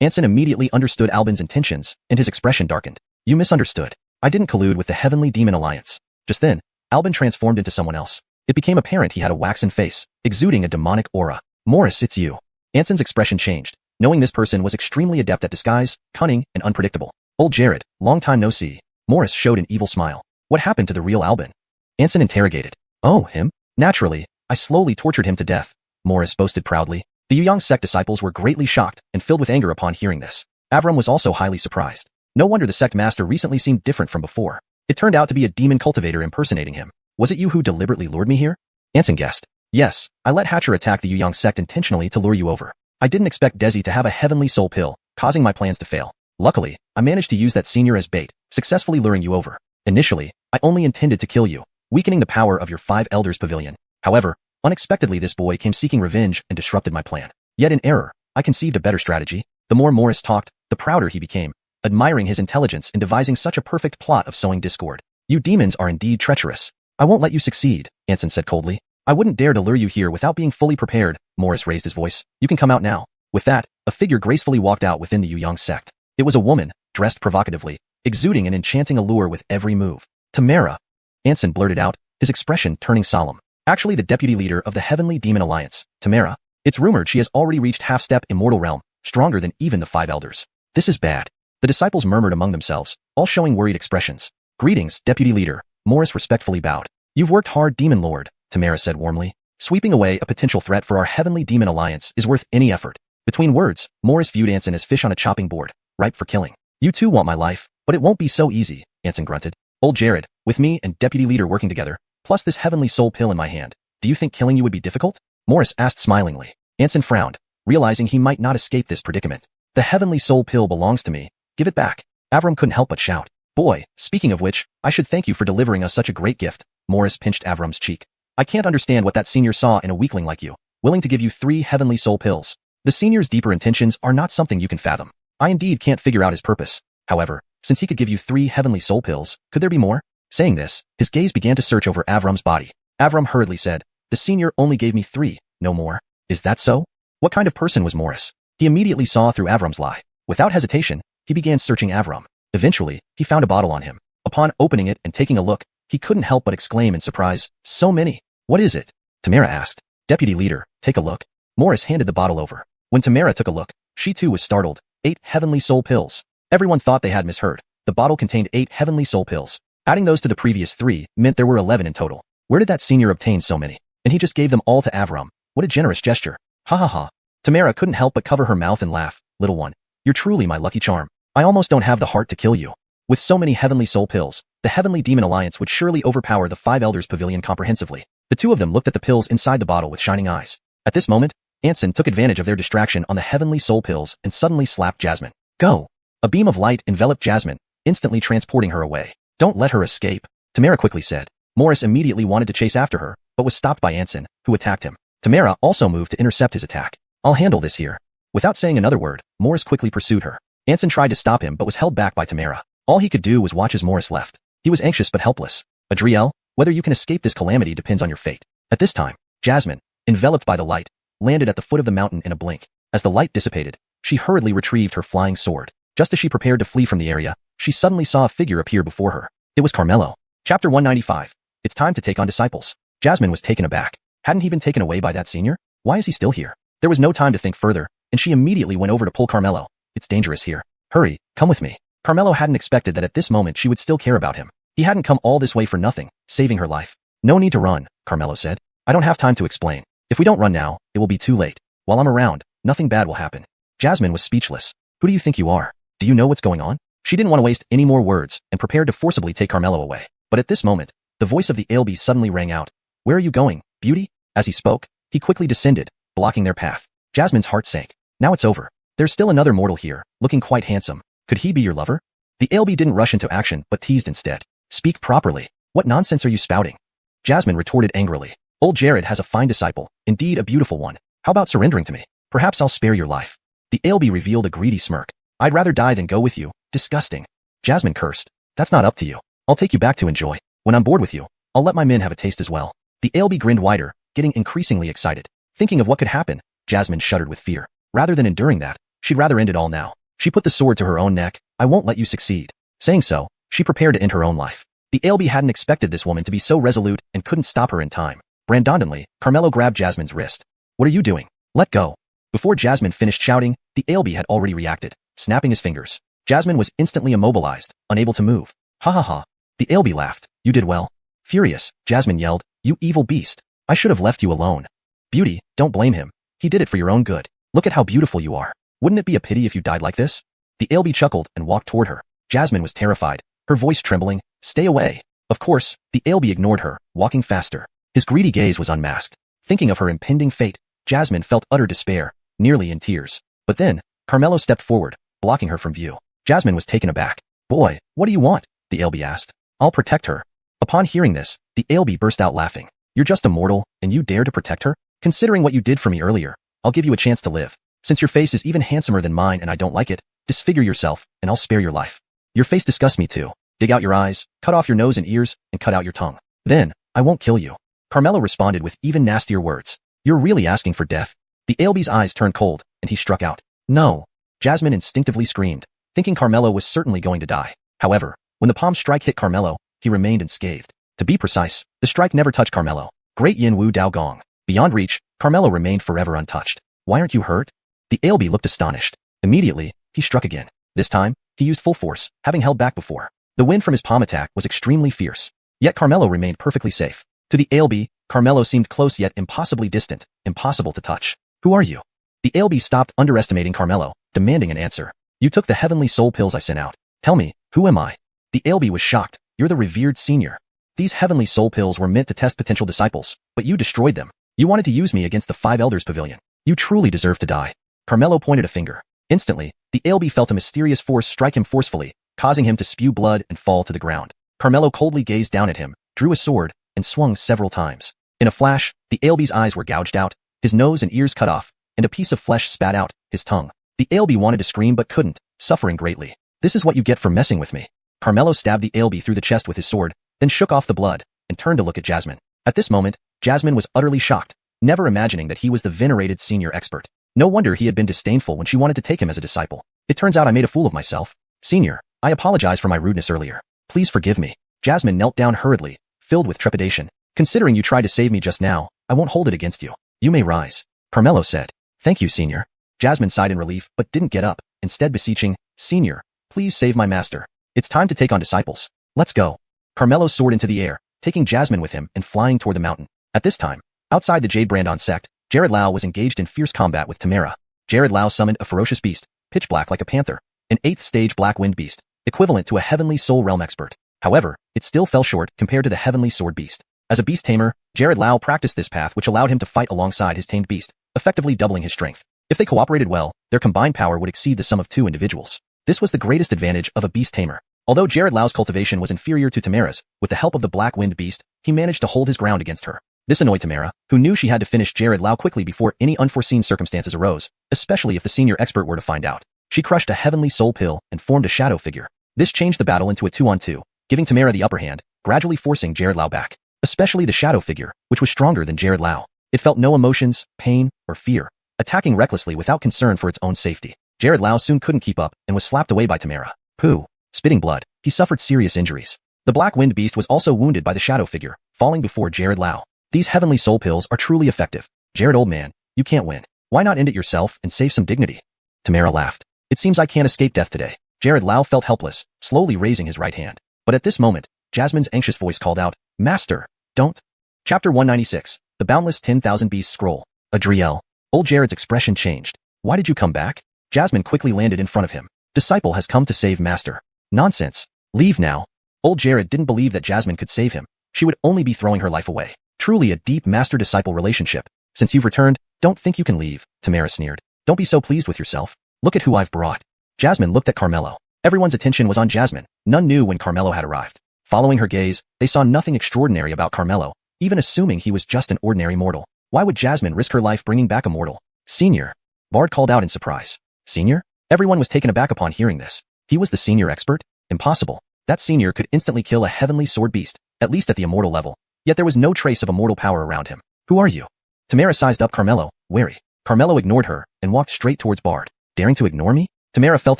Anson immediately understood Albin's intentions, and his expression darkened. You misunderstood. I didn't collude with the Heavenly Demon Alliance. Just then, Albin transformed into someone else. It became apparent he had a waxen face, exuding a demonic aura. Morris, it's you. Anson's expression changed, knowing this person was extremely adept at disguise, cunning, and unpredictable. Old Jared, long time no see. Morris showed an evil smile. What happened to the real Albin? Anson interrogated. Oh, him? Naturally, I slowly tortured him to death. Morris boasted proudly. The Yang sect disciples were greatly shocked and filled with anger upon hearing this. Avram was also highly surprised. No wonder the sect master recently seemed different from before. It turned out to be a demon cultivator impersonating him. Was it you who deliberately lured me here? Anson guessed. Yes, I let Hatcher attack the Yang sect intentionally to lure you over. I didn't expect Desi to have a heavenly soul pill, causing my plans to fail. Luckily, I managed to use that senior as bait, successfully luring you over. Initially, I only intended to kill you, weakening the power of your 5 elders pavilion. However, unexpectedly this boy came seeking revenge and disrupted my plan. Yet in error, I conceived a better strategy. The more Morris talked, the prouder he became, admiring his intelligence in devising such a perfect plot of sowing discord. You demons are indeed treacherous. I won't let you succeed, Anson said coldly. I wouldn't dare to lure you here without being fully prepared. Morris raised his voice. You can come out now. With that, a figure gracefully walked out within the Yang sect. It was a woman, dressed provocatively, exuding an enchanting allure with every move. Tamara, Anson blurted out, his expression turning solemn. Actually the deputy leader of the Heavenly Demon Alliance, Tamara. It's rumored she has already reached half-step immortal realm, stronger than even the 5 elders. This is bad. The disciples murmured among themselves, all showing worried expressions. Greetings, deputy leader. Morris respectfully bowed. You've worked hard, demon lord, Tamara said warmly. Sweeping away a potential threat for our Heavenly Demon Alliance is worth any effort. Between words, Morris viewed Anson as fish on a chopping board, ripe for killing. You too want my life, but it won't be so easy, Anson grunted. Old Jared, with me and deputy leader working together, plus this heavenly soul pill in my hand, do you think killing you would be difficult? Morris asked smilingly. Anson frowned, realizing he might not escape this predicament. The heavenly soul pill belongs to me. Give it back. Avram couldn't help but shout. Boy, speaking of which, I should thank you for delivering us such a great gift. Morris pinched Avram's cheek. I can't understand what that senior saw in a weakling like you, willing to give you 3 heavenly soul pills. The senior's deeper intentions are not something you can fathom. I indeed can't figure out his purpose. However, since he could give you 3 heavenly soul pills, could there be more? Saying this, his gaze began to search over Avram's body. Avram hurriedly said, the senior only gave me 3, no more. Is that so? What kind of person was Morris? He immediately saw through Avram's lie. Without hesitation, he began searching Avram. Eventually, he found a bottle on him. Upon opening it and taking a look, he couldn't help but exclaim in surprise, so many. What is it? Tamara asked. Deputy leader, take a look. Morris handed the bottle over. When Tamara took a look, she too was startled. 8 heavenly soul pills. Everyone thought they had misheard. The bottle contained 8 heavenly soul pills. Adding those to the previous 3 meant there were 11 in total. Where did that senior obtain so many? And he just gave them all to Avram. What a generous gesture. Ha ha ha. Tamara couldn't help but cover her mouth and laugh. Little one, you're truly my lucky charm. I almost don't have the heart to kill you. With so many heavenly soul pills, the Heavenly Demon Alliance would surely overpower the 5 elders pavilion comprehensively. The two of them looked at the pills inside the bottle with shining eyes. At this moment, Anson took advantage of their distraction on the heavenly soul pills and suddenly slapped Jasmine. Go! A beam of light enveloped Jasmine, instantly transporting her away. Don't let her escape, Tamara quickly said. Morris immediately wanted to chase after her, but was stopped by Anson, who attacked him. Tamara also moved to intercept his attack. I'll handle this here. Without saying another word, Morris quickly pursued her. Anson tried to stop him but was held back by Tamara. All he could do was watch as Morris left. He was anxious but helpless. Adriel, whether you can escape this calamity depends on your fate. At this time, Jasmine, enveloped by the light, landed at the foot of the mountain in a blink. As the light dissipated, she hurriedly retrieved her flying sword. Just as she prepared to flee from the area, she suddenly saw a figure appear before her. It was Carmelo. Chapter 195. It's time to take on disciples. Jasmine was taken aback. Hadn't he been taken away by that senior? Why is he still here? There was no time to think further, and she immediately went over to pull Carmelo. It's dangerous here. Hurry, come with me. Carmelo hadn't expected that at this moment she would still care about him. He hadn't come all this way for nothing, saving her life. No need to run, Carmelo said. I don't have time to explain. If we don't run now, it will be too late. While I'm around, nothing bad will happen. Jasmine was speechless. Who do you think you are? Do you know what's going on? She didn't want to waste any more words and prepared to forcibly take Carmelo away. But at this moment, the voice of the Alby suddenly rang out. Where are you going, beauty? As he spoke, he quickly descended, blocking their path. Jasmine's heart sank. Now it's over. There's still another mortal here, looking quite handsome. Could he be your lover? The Alby didn't rush into action but teased instead. Speak properly. What nonsense are you spouting? Jasmine retorted angrily. Old Jared has a fine disciple, indeed a beautiful one. How about surrendering to me? Perhaps I'll spare your life. The Alby revealed a greedy smirk. I'd rather die than go with you. Disgusting. Jasmine cursed. That's not up to you. I'll take you back to enjoy. When I'm bored with you, I'll let my men have a taste as well. The Alby grinned wider, getting increasingly excited. Thinking of what could happen, Jasmine shuddered with fear. Rather than enduring that, she'd rather end it all now. She put the sword to her own neck. I won't let you succeed. Saying so, she prepared to end her own life. The Alby hadn't expected this woman to be so resolute and couldn't stop her in time. Brandondonly, Carmelo grabbed Jasmine's wrist. What are you doing? Let go. Before Jasmine finished shouting, the Alby had already reacted, snapping his fingers. Jasmine was instantly immobilized, unable to move. Ha ha ha. The Alby laughed. You did well. Furious, Jasmine yelled, you evil beast. I should have left you alone. Beauty, don't blame him. He did it for your own good. Look at how beautiful you are. Wouldn't it be a pity if you died like this? The ALB chuckled and walked toward her. Jasmine was terrified, her voice trembling. Stay away. Of course, the ALB ignored her, walking faster. His greedy gaze was unmasked. Thinking of her impending fate, Jasmine felt utter despair, nearly in tears. But then, Carmelo stepped forward, blocking her from view. Jasmine was taken aback. Boy, what do you want? The ALB asked. I'll protect her. Upon hearing this, the ALB burst out laughing. You're just a mortal, and you dare to protect her? Considering what you did for me earlier, I'll give you a chance to live. Since your face is even handsomer than mine and I don't like it, disfigure yourself, and I'll spare your life. Your face disgusts me too. Dig out your eyes, cut off your nose and ears, and cut out your tongue. Then, I won't kill you. Carmelo responded with even nastier words. You're really asking for death? The ALB's eyes turned cold, and he struck out. No. Jasmine instinctively screamed, thinking Carmelo was certainly going to die. However, when the palm strike hit Carmelo, he remained unscathed. To be precise, the strike never touched Carmelo. Great Yin Wu Dao Gong. Beyond reach, Carmelo remained forever untouched. Why aren't you hurt? The ALB looked astonished. Immediately, he struck again. This time, he used full force, having held back before. The wind from his palm attack was extremely fierce. Yet Carmelo remained perfectly safe. To the ALB, Carmelo seemed close yet impossibly distant, impossible to touch. Who are you? The ALB stopped underestimating Carmelo, demanding an answer. You took the heavenly soul pills I sent out. Tell me, who am I? The ALB was shocked. You're the revered senior. These heavenly soul pills were meant to test potential disciples, but you destroyed them. You wanted to use me against the 5 elders pavilion. You truly deserve to die. Carmelo pointed a finger. Instantly, the ALB felt a mysterious force strike him forcefully, causing him to spew blood and fall to the ground. Carmelo coldly gazed down at him, drew a sword, and swung several times. In a flash, the ALB's eyes were gouged out, his nose and ears cut off, and a piece of flesh spat out, his tongue. The ALB wanted to scream but couldn't, suffering greatly. This is what you get for messing with me. Carmelo stabbed the ALB through the chest with his sword, then shook off the blood, and turned to look at Jasmine. At this moment, Jasmine was utterly shocked, never imagining that he was the venerated senior expert. No wonder he had been disdainful when she wanted to take him as a disciple. It turns out I made a fool of myself. Senior, I apologize for my rudeness earlier. Please forgive me. Jasmine knelt down hurriedly, filled with trepidation. Considering you tried to save me just now, I won't hold it against you. You may rise. Carmelo said. Thank you, Senior. Jasmine sighed in relief, but didn't get up, instead beseeching, Senior, please save my master. It's time to take on disciples. Let's go. Carmelo soared into the air, taking Jasmine with him and flying toward the mountain. At this time, outside the Jade Brandon sect, Jared Lau was engaged in fierce combat with Tamara. Jared Lau summoned a ferocious beast, pitch black like a panther, an 8th stage black wind beast, equivalent to a heavenly soul realm expert. However, it still fell short compared to the heavenly sword beast. As a beast tamer, Jared Lau practiced this path which allowed him to fight alongside his tamed beast, effectively doubling his strength. If they cooperated well, their combined power would exceed the sum of 2 individuals. This was the greatest advantage of a beast tamer. Although Jared Lau's cultivation was inferior to Tamara's, with the help of the black wind beast, he managed to hold his ground against her. This annoyed Tamara, who knew she had to finish Jared Lau quickly before any unforeseen circumstances arose, especially if the senior expert were to find out. She crushed a heavenly soul pill and formed a shadow figure. This changed the battle into a 2-on-2, giving Tamara the upper hand, gradually forcing Jared Lau back. Especially the shadow figure, which was stronger than Jared Lau. It felt no emotions, pain, or fear, attacking recklessly without concern for its own safety. Jared Lau soon couldn't keep up and was slapped away by Tamara. Pooh. Spitting blood, he suffered serious injuries. The black wind beast was also wounded by the shadow figure, falling before Jared Lau. These heavenly soul pills are truly effective. Jared, old man, you can't win. Why not end it yourself and save some dignity? Tamara laughed. It seems I can't escape death today. Jared Lau felt helpless, slowly raising his right hand. But at this moment, Jasmine's anxious voice called out, Master, don't. Chapter 196, The Boundless 10,000 Beasts Scroll. Adriel. Old Jared's expression changed. Why did you come back? Jasmine quickly landed in front of him. Disciple has come to save Master. Nonsense. Leave now. Old Jared didn't believe that Jasmine could save him. She would only be throwing her life away. Truly a deep master-disciple relationship. Since you've returned, don't think you can leave, Tamara sneered. Don't be so pleased with yourself. Look at who I've brought. Jasmine looked at Carmelo. Everyone's attention was on Jasmine. None knew when Carmelo had arrived. Following her gaze, they saw nothing extraordinary about Carmelo, even assuming he was just an ordinary mortal. Why would Jasmine risk her life bringing back a mortal? Senior. Bard called out in surprise. Senior? Everyone was taken aback upon hearing this. He was the senior expert? Impossible. That senior could instantly kill a heavenly sword beast, at least at the immortal level. Yet there was no trace of immortal power around him. Who are you? Tamara sized up Carmelo, wary. Carmelo ignored her and walked straight towards Bard. Daring to ignore me? Tamara felt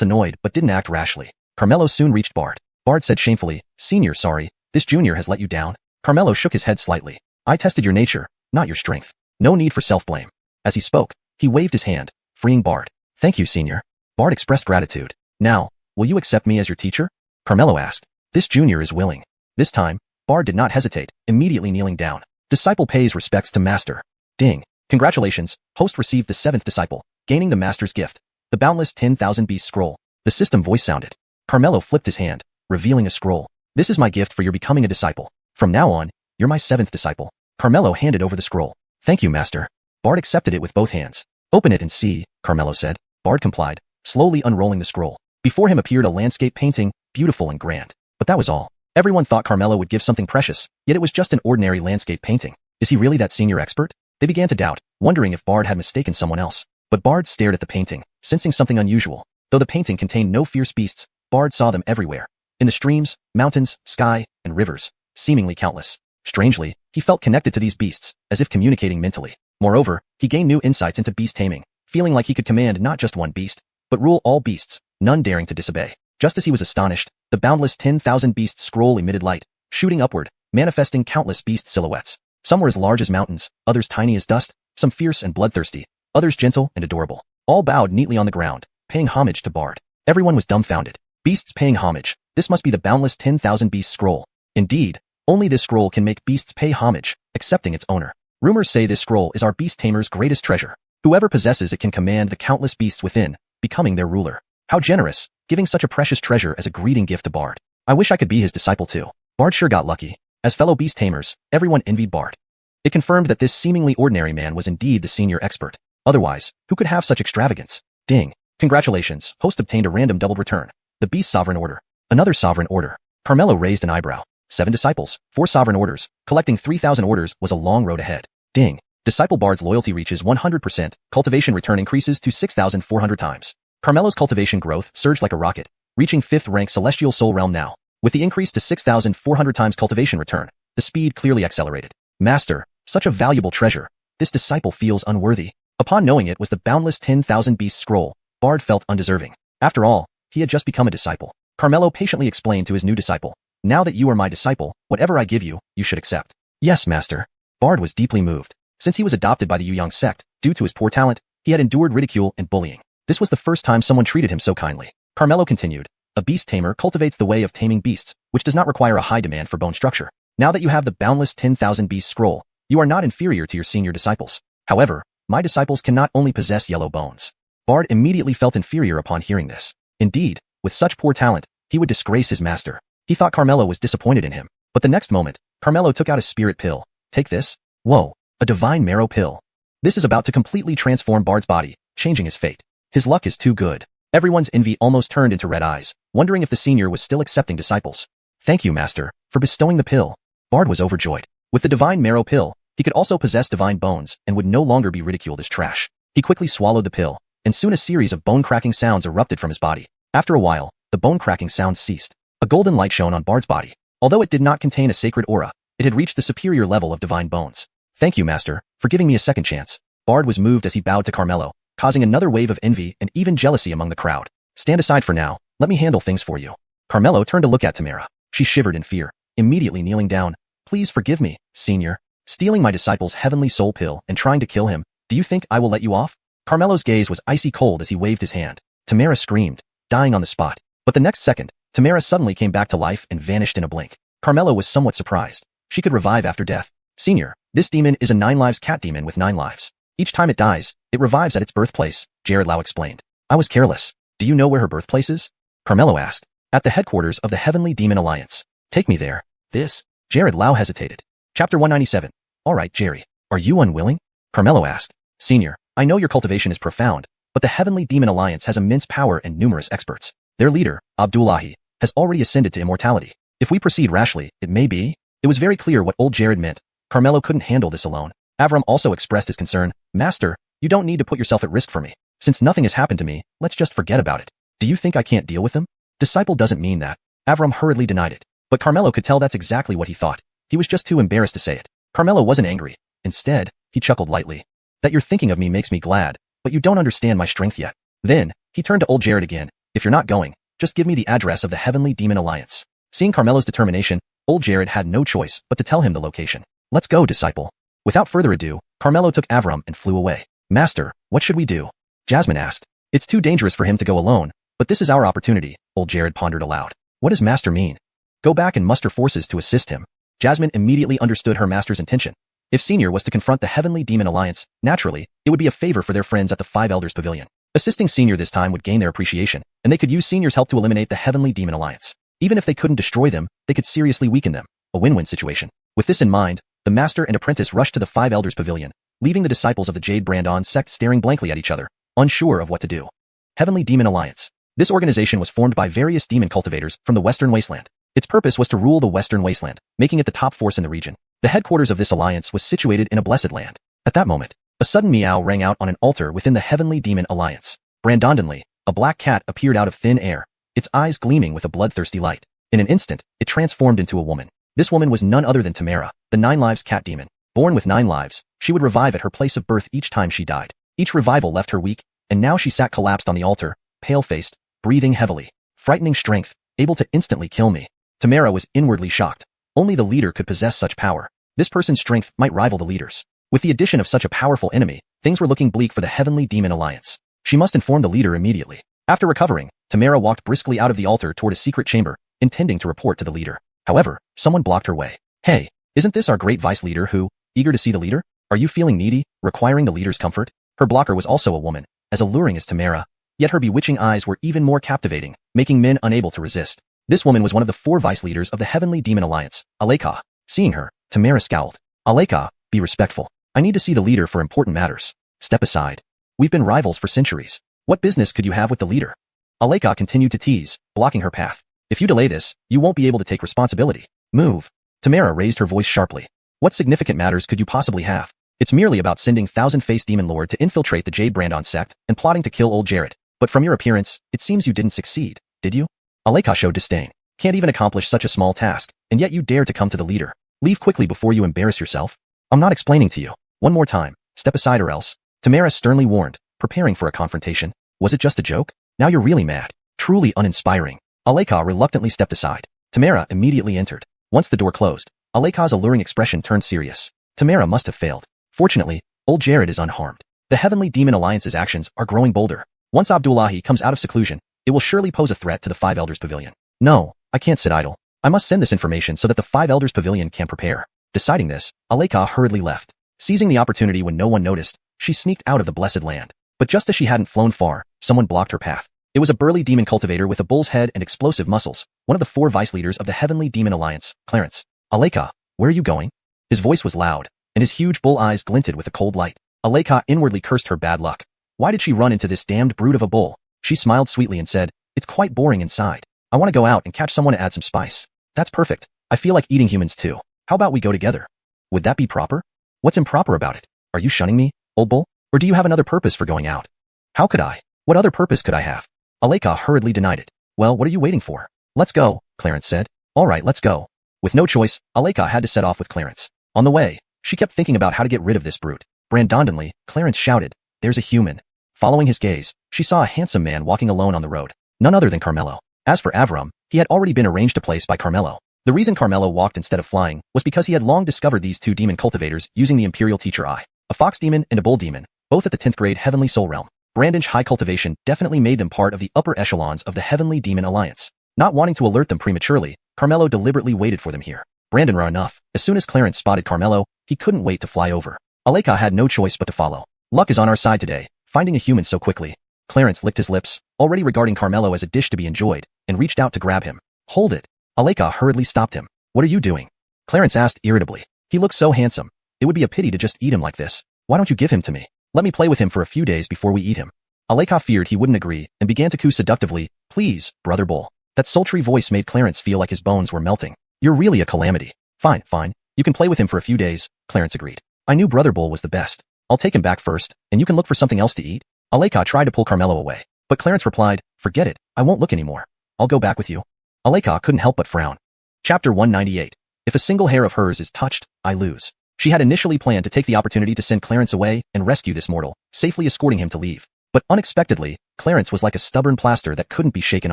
annoyed but didn't act rashly. Carmelo soon reached Bard. Bard said shamefully, Senior, sorry, this junior has let you down. Carmelo shook his head slightly. I tested your nature, not your strength. No need for self-blame. As he spoke, he waved his hand, freeing Bard. Thank you, Senior. Bard expressed gratitude. Now, will you accept me as your teacher? Carmelo asked. This junior is willing. This time, Bard did not hesitate, immediately kneeling down. Disciple pays respects to master. Ding. Congratulations, host received the 7th disciple, gaining the master's gift, the boundless 10,000 beast scroll. The system voice sounded. Carmelo flipped his hand, revealing a scroll. This is my gift for your becoming a disciple. From now on, you're my 7th disciple. Carmelo handed over the scroll. Thank you, master. Bard accepted it with both hands. Open it and see, Carmelo said. Bard complied, slowly unrolling the scroll. Before him appeared a landscape painting, beautiful and grand. But that was all. Everyone thought Carmelo would give something precious, yet it was just an ordinary landscape painting. Is he really that senior expert? They began to doubt, wondering if Bard had mistaken someone else. But Bard stared at the painting, sensing something unusual. Though the painting contained no fierce beasts, Bard saw them everywhere. In the streams, mountains, sky, and rivers, seemingly countless. Strangely, he felt connected to these beasts, as if communicating mentally. Moreover, he gained new insights into beast taming, feeling like he could command not just one beast, but rule all beasts, none daring to disobey. Just as he was astonished, the boundless 10,000 beast scroll emitted light, shooting upward, manifesting countless beast silhouettes. Some were as large as mountains, others tiny as dust, some fierce and bloodthirsty, others gentle and adorable. All bowed neatly on the ground, paying homage to Bard. Everyone was dumbfounded. Beasts paying homage. This must be the boundless 10,000 beast scroll. Indeed, only this scroll can make beasts pay homage, accepting its owner. Rumors say this scroll is our beast tamer's greatest treasure. Whoever possesses it can command the countless beasts within, becoming their ruler. How generous, giving such a precious treasure as a greeting gift to Bard. I wish I could be his disciple too. Bard sure got lucky. As fellow beast tamers, everyone envied Bard. It confirmed that this seemingly ordinary man was indeed the senior expert. Otherwise, who could have such extravagance? Ding. Congratulations, host obtained a random doubled return. The beast sovereign order. Another sovereign order. Carmelo raised an eyebrow. 7 disciples, 4 sovereign orders. Collecting 3,000 orders was a long road ahead. Ding. Disciple Bard's loyalty reaches 100%. Cultivation return increases to 6,400 times. Carmelo's cultivation growth surged like a rocket, reaching 5th rank Celestial Soul Realm now. With the increase to 6,400 times cultivation return, the speed clearly accelerated. Master, such a valuable treasure. This disciple feels unworthy. Upon knowing it was the boundless 10,000 beast scroll, Bard felt undeserving. After all, he had just become a disciple. Carmelo patiently explained to his new disciple, now that you are my disciple, whatever I give you, you should accept. Yes, master. Bard was deeply moved. Since he was adopted by the Yuyang sect, due to his poor talent, he had endured ridicule and bullying. This was the first time someone treated him so kindly. Carmelo continued, a beast tamer cultivates the way of taming beasts, which does not require a high demand for bone structure. Now that you have the boundless 10,000 beast scroll, you are not inferior to your senior disciples. However, my disciples cannot only possess yellow bones. Bard immediately felt inferior upon hearing this. Indeed, with such poor talent, he would disgrace his master. He thought Carmelo was disappointed in him. But the next moment, Carmelo took out a spirit pill. Take this. Whoa, a divine marrow pill. This is about to completely transform Bard's body, changing his fate. His luck is too good. Everyone's envy almost turned into red eyes, wondering if the senior was still accepting disciples. Thank you, master, for bestowing the pill. Bard was overjoyed. With the divine marrow pill, he could also possess divine bones and would no longer be ridiculed as trash. He quickly swallowed the pill, and soon a series of bone-cracking sounds erupted from his body. After a while, the bone-cracking sounds ceased. A golden light shone on Bard's body. Although it did not contain a sacred aura, it had reached the superior level of divine bones. Thank you, master, for giving me a second chance. Bard was moved as he bowed to Carmelo, causing another wave of envy and even jealousy among the crowd. Stand aside for now, let me handle things for you. Carmelo turned to look at Tamara. She shivered in fear, immediately kneeling down. Please forgive me, senior. Stealing my disciple's heavenly soul pill and trying to kill him, do you think I will let you off? Carmelo's gaze was icy cold as he waved his hand. Tamara screamed, dying on the spot. But the next second, Tamara suddenly came back to life and vanished in a blink. Carmelo was somewhat surprised. She could revive after death. Senior, this demon is a 9 lives cat demon with 9 lives. Each time it dies, it revives at its birthplace, Jared Lau explained. I was careless. Do you know where her birthplace is? Carmelo asked. At the headquarters of the Heavenly Demon Alliance. Take me there. This? Jared Lau hesitated. Chapter 197. Alright, Jerry. Are you unwilling? Carmelo asked. Senior, I know your cultivation is profound, but the Heavenly Demon Alliance has immense power and numerous experts. Their leader, Abdullahi, has already ascended to immortality. If we proceed rashly, it may be. It was very clear what old Jared meant. Carmelo couldn't handle this alone. Avram also expressed his concern. Master, you don't need to put yourself at risk for me. Since nothing has happened to me, let's just forget about it. Do you think I can't deal with them? Disciple doesn't mean that. Avram hurriedly denied it. But Carmelo could tell that's exactly what he thought. He was just too embarrassed to say it. Carmelo wasn't angry. Instead, he chuckled lightly. That you're thinking of me makes me glad, but you don't understand my strength yet. Then, he turned to old Jared again. If you're not going, just give me the address of the Heavenly Demon Alliance. Seeing Carmelo's determination, old Jared had no choice but to tell him the location. Let's go, disciple. Without further ado, Carmelo took Avram and flew away. Master, what should we do? Jasmine asked. It's too dangerous for him to go alone, but this is our opportunity, old Jared pondered aloud. What does master mean? Go back and muster forces to assist him. Jasmine immediately understood her master's intention. If Senior was to confront the Heavenly Demon Alliance, naturally, it would be a favor for their friends at the Five Elders Pavilion. Assisting Senior this time would gain their appreciation, and they could use Senior's help to eliminate the Heavenly Demon Alliance. Even if they couldn't destroy them, they could seriously weaken them. A win-win situation. With this in mind, the Master and Apprentice rushed to the Five Elders Pavilion, leaving the disciples of the Jade Brandon sect staring blankly at each other, unsure of what to do. Heavenly Demon Alliance. This organization was formed by various demon cultivators from the Western Wasteland. Its purpose was to rule the Western Wasteland, making it the top force in the region. The headquarters of this alliance was situated in a blessed land. At that moment, a sudden meow rang out on an altar within the Heavenly Demon Alliance. Brandondonly, a black cat appeared out of thin air, its eyes gleaming with a bloodthirsty light. In an instant, it transformed into a woman. This woman was none other than Tamara, the 9 lives cat demon. Born with 9 lives, she would revive at her place of birth each time she died. Each revival left her weak, and now she sat collapsed on the altar, pale-faced, breathing heavily. Frightening strength, able to instantly kill me. Tamara was inwardly shocked. Only the leader could possess such power. This person's strength might rival the leader's. With the addition of such a powerful enemy, things were looking bleak for the Heavenly Demon Alliance. She must inform the leader immediately. After recovering, Tamara walked briskly out of the altar toward a secret chamber, intending to report to the leader. However, someone blocked her way. Hey, isn't this our great vice leader who, eager to see the leader? Are you feeling needy, requiring the leader's comfort? Her blocker was also a woman, as alluring as Tamara, yet her bewitching eyes were even more captivating, making men unable to resist. This woman was one of the 4 vice leaders of the Heavenly Demon Alliance, Aleka. Seeing her, Tamara scowled. Aleka, be respectful. I need to see the leader for important matters. Step aside. We've been rivals for centuries. What business could you have with the leader? Aleka continued to tease, blocking her path. If you delay this, you won't be able to take responsibility. Move. Tamara raised her voice sharply. What significant matters could you possibly have? It's merely about sending Thousand-Faced Demon Lord to infiltrate the Jade Brandon sect and plotting to kill old Jared. But from your appearance, it seems you didn't succeed, did you? Aleka showed disdain. Can't even accomplish such a small task, and yet you dare to come to the leader. Leave quickly before you embarrass yourself. I'm not explaining to you. One more time, step aside or else. Tamara sternly warned, preparing for a confrontation. Was it just a joke? Now you're really mad. Truly uninspiring. Aleka reluctantly stepped aside. Tamara immediately entered. Once the door closed, Aleka's alluring expression turned serious. Tamara must have failed. Fortunately, old Jared is unharmed. The Heavenly Demon Alliance's actions are growing bolder. Once Abdullahi comes out of seclusion, it will surely pose a threat to the Five Elders Pavilion. No, I can't sit idle. I must send this information so that the Five Elders Pavilion can prepare. Deciding this, Aleka hurriedly left. Seizing the opportunity when no one noticed, she sneaked out of the blessed land. But just as she hadn't flown far, someone blocked her path. It was a burly demon cultivator with a bull's head and explosive muscles, one of the 4 vice leaders of the Heavenly Demon Alliance, Clarence. Aleka, where are you going? His voice was loud, and his huge bull eyes glinted with a cold light. Aleka inwardly cursed her bad luck. Why did she run into this damned brute of a bull? She smiled sweetly and said, it's quite boring inside. I want to go out and catch someone to add some spice. That's perfect. I feel like eating humans too. How about we go together? Would that be proper? What's improper about it? Are you shunning me, old bull? Or do you have another purpose for going out? How could I? What other purpose could I have? Aleka hurriedly denied it. Well, what are you waiting for? Let's go, Clarence said. All right, let's go. With no choice, Aleka had to set off with Clarence. On the way, she kept thinking about how to get rid of this brute. Brandondonly, Clarence shouted, there's a human. Following his gaze, she saw a handsome man walking alone on the road. None other than Carmelo. As for Avram, he had already been arranged a place by Carmelo. The reason Carmelo walked instead of flying was because he had long discovered these 2 demon cultivators using the Imperial Teacher Eye. A fox demon and a bull demon, both at the 10th grade Heavenly Soul Realm. Brandon's high cultivation definitely made them part of the upper echelons of the Heavenly Demon Alliance. Not wanting to alert them prematurely, Carmelo deliberately waited for them here. Brandon ran enough. As soon as Clarence spotted Carmelo, he couldn't wait to fly over. Aleka had no choice but to follow. Luck is on our side today, finding a human so quickly. Clarence licked his lips, already regarding Carmelo as a dish to be enjoyed, and reached out to grab him. Hold it. Aleka hurriedly stopped him. What are you doing? Clarence asked irritably. He looks so handsome. It would be a pity to just eat him like this. Why don't you give him to me? Let me play with him for a few days before we eat him. Aleka feared he wouldn't agree and began to coo seductively. Please, brother bull. That sultry voice made Clarence feel like his bones were melting. You're really a calamity. Fine, fine. You can play with him for a few days, Clarence agreed. I knew brother bull was the best. I'll take him back first, and you can look for something else to eat. Aleka tried to pull Carmelo away, but Clarence replied, forget it, I won't look anymore. I'll go back with you. Aleka couldn't help but frown. Chapter 198. If a single hair of hers is touched, I lose. She had initially planned to take the opportunity to send Clarence away and rescue this mortal, safely escorting him to leave. But unexpectedly, Clarence was like a stubborn plaster that couldn't be shaken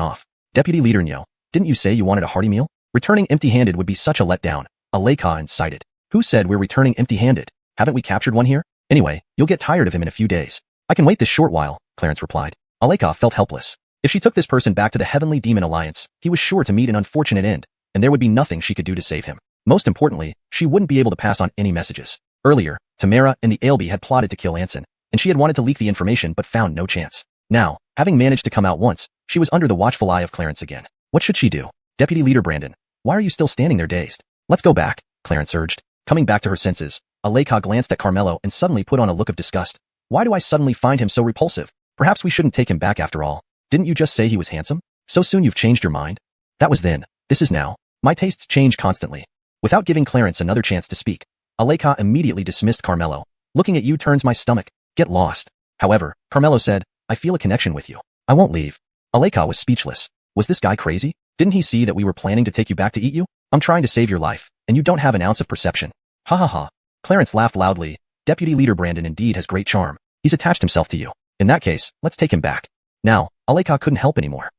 off. Deputy Leader Nyo, didn't you say you wanted a hearty meal? Returning empty-handed would be such a letdown, Aleka incited. Who said we're returning empty-handed? Haven't we captured one here? Anyway, you'll get tired of him in a few days. I can wait this short while, Clarence replied. Aleka felt helpless. If she took this person back to the Heavenly Demon Alliance, he was sure to meet an unfortunate end, and there would be nothing she could do to save him. Most importantly, she wouldn't be able to pass on any messages. Earlier, Tamara and the Alby had plotted to kill Anson, and she had wanted to leak the information but found no chance. Now, having managed to come out once, she was under the watchful eye of Clarence again. What should she do? Deputy Leader Brandon, why are you still standing there dazed? Let's go back, Clarence urged. Coming back to her senses, Aleka glanced at Carmelo and suddenly put on a look of disgust. Why do I suddenly find him so repulsive? Perhaps we shouldn't take him back after all. Didn't you just say he was handsome? So soon you've changed your mind? That was then. This is now. My tastes change constantly. Without giving Clarence another chance to speak, Aleka immediately dismissed Carmelo. Looking at you turns my stomach. Get lost. However, Carmelo said, I feel a connection with you. I won't leave. Aleka was speechless. Was this guy crazy? Didn't he see that we were planning to take you back to eat you? I'm trying to save your life, and you don't have an ounce of perception. Ha ha ha. Clarence laughed loudly. Deputy Leader Brandon indeed has great charm. He's attached himself to you. In that case, let's take him back. Now, Aleka couldn't help anymore.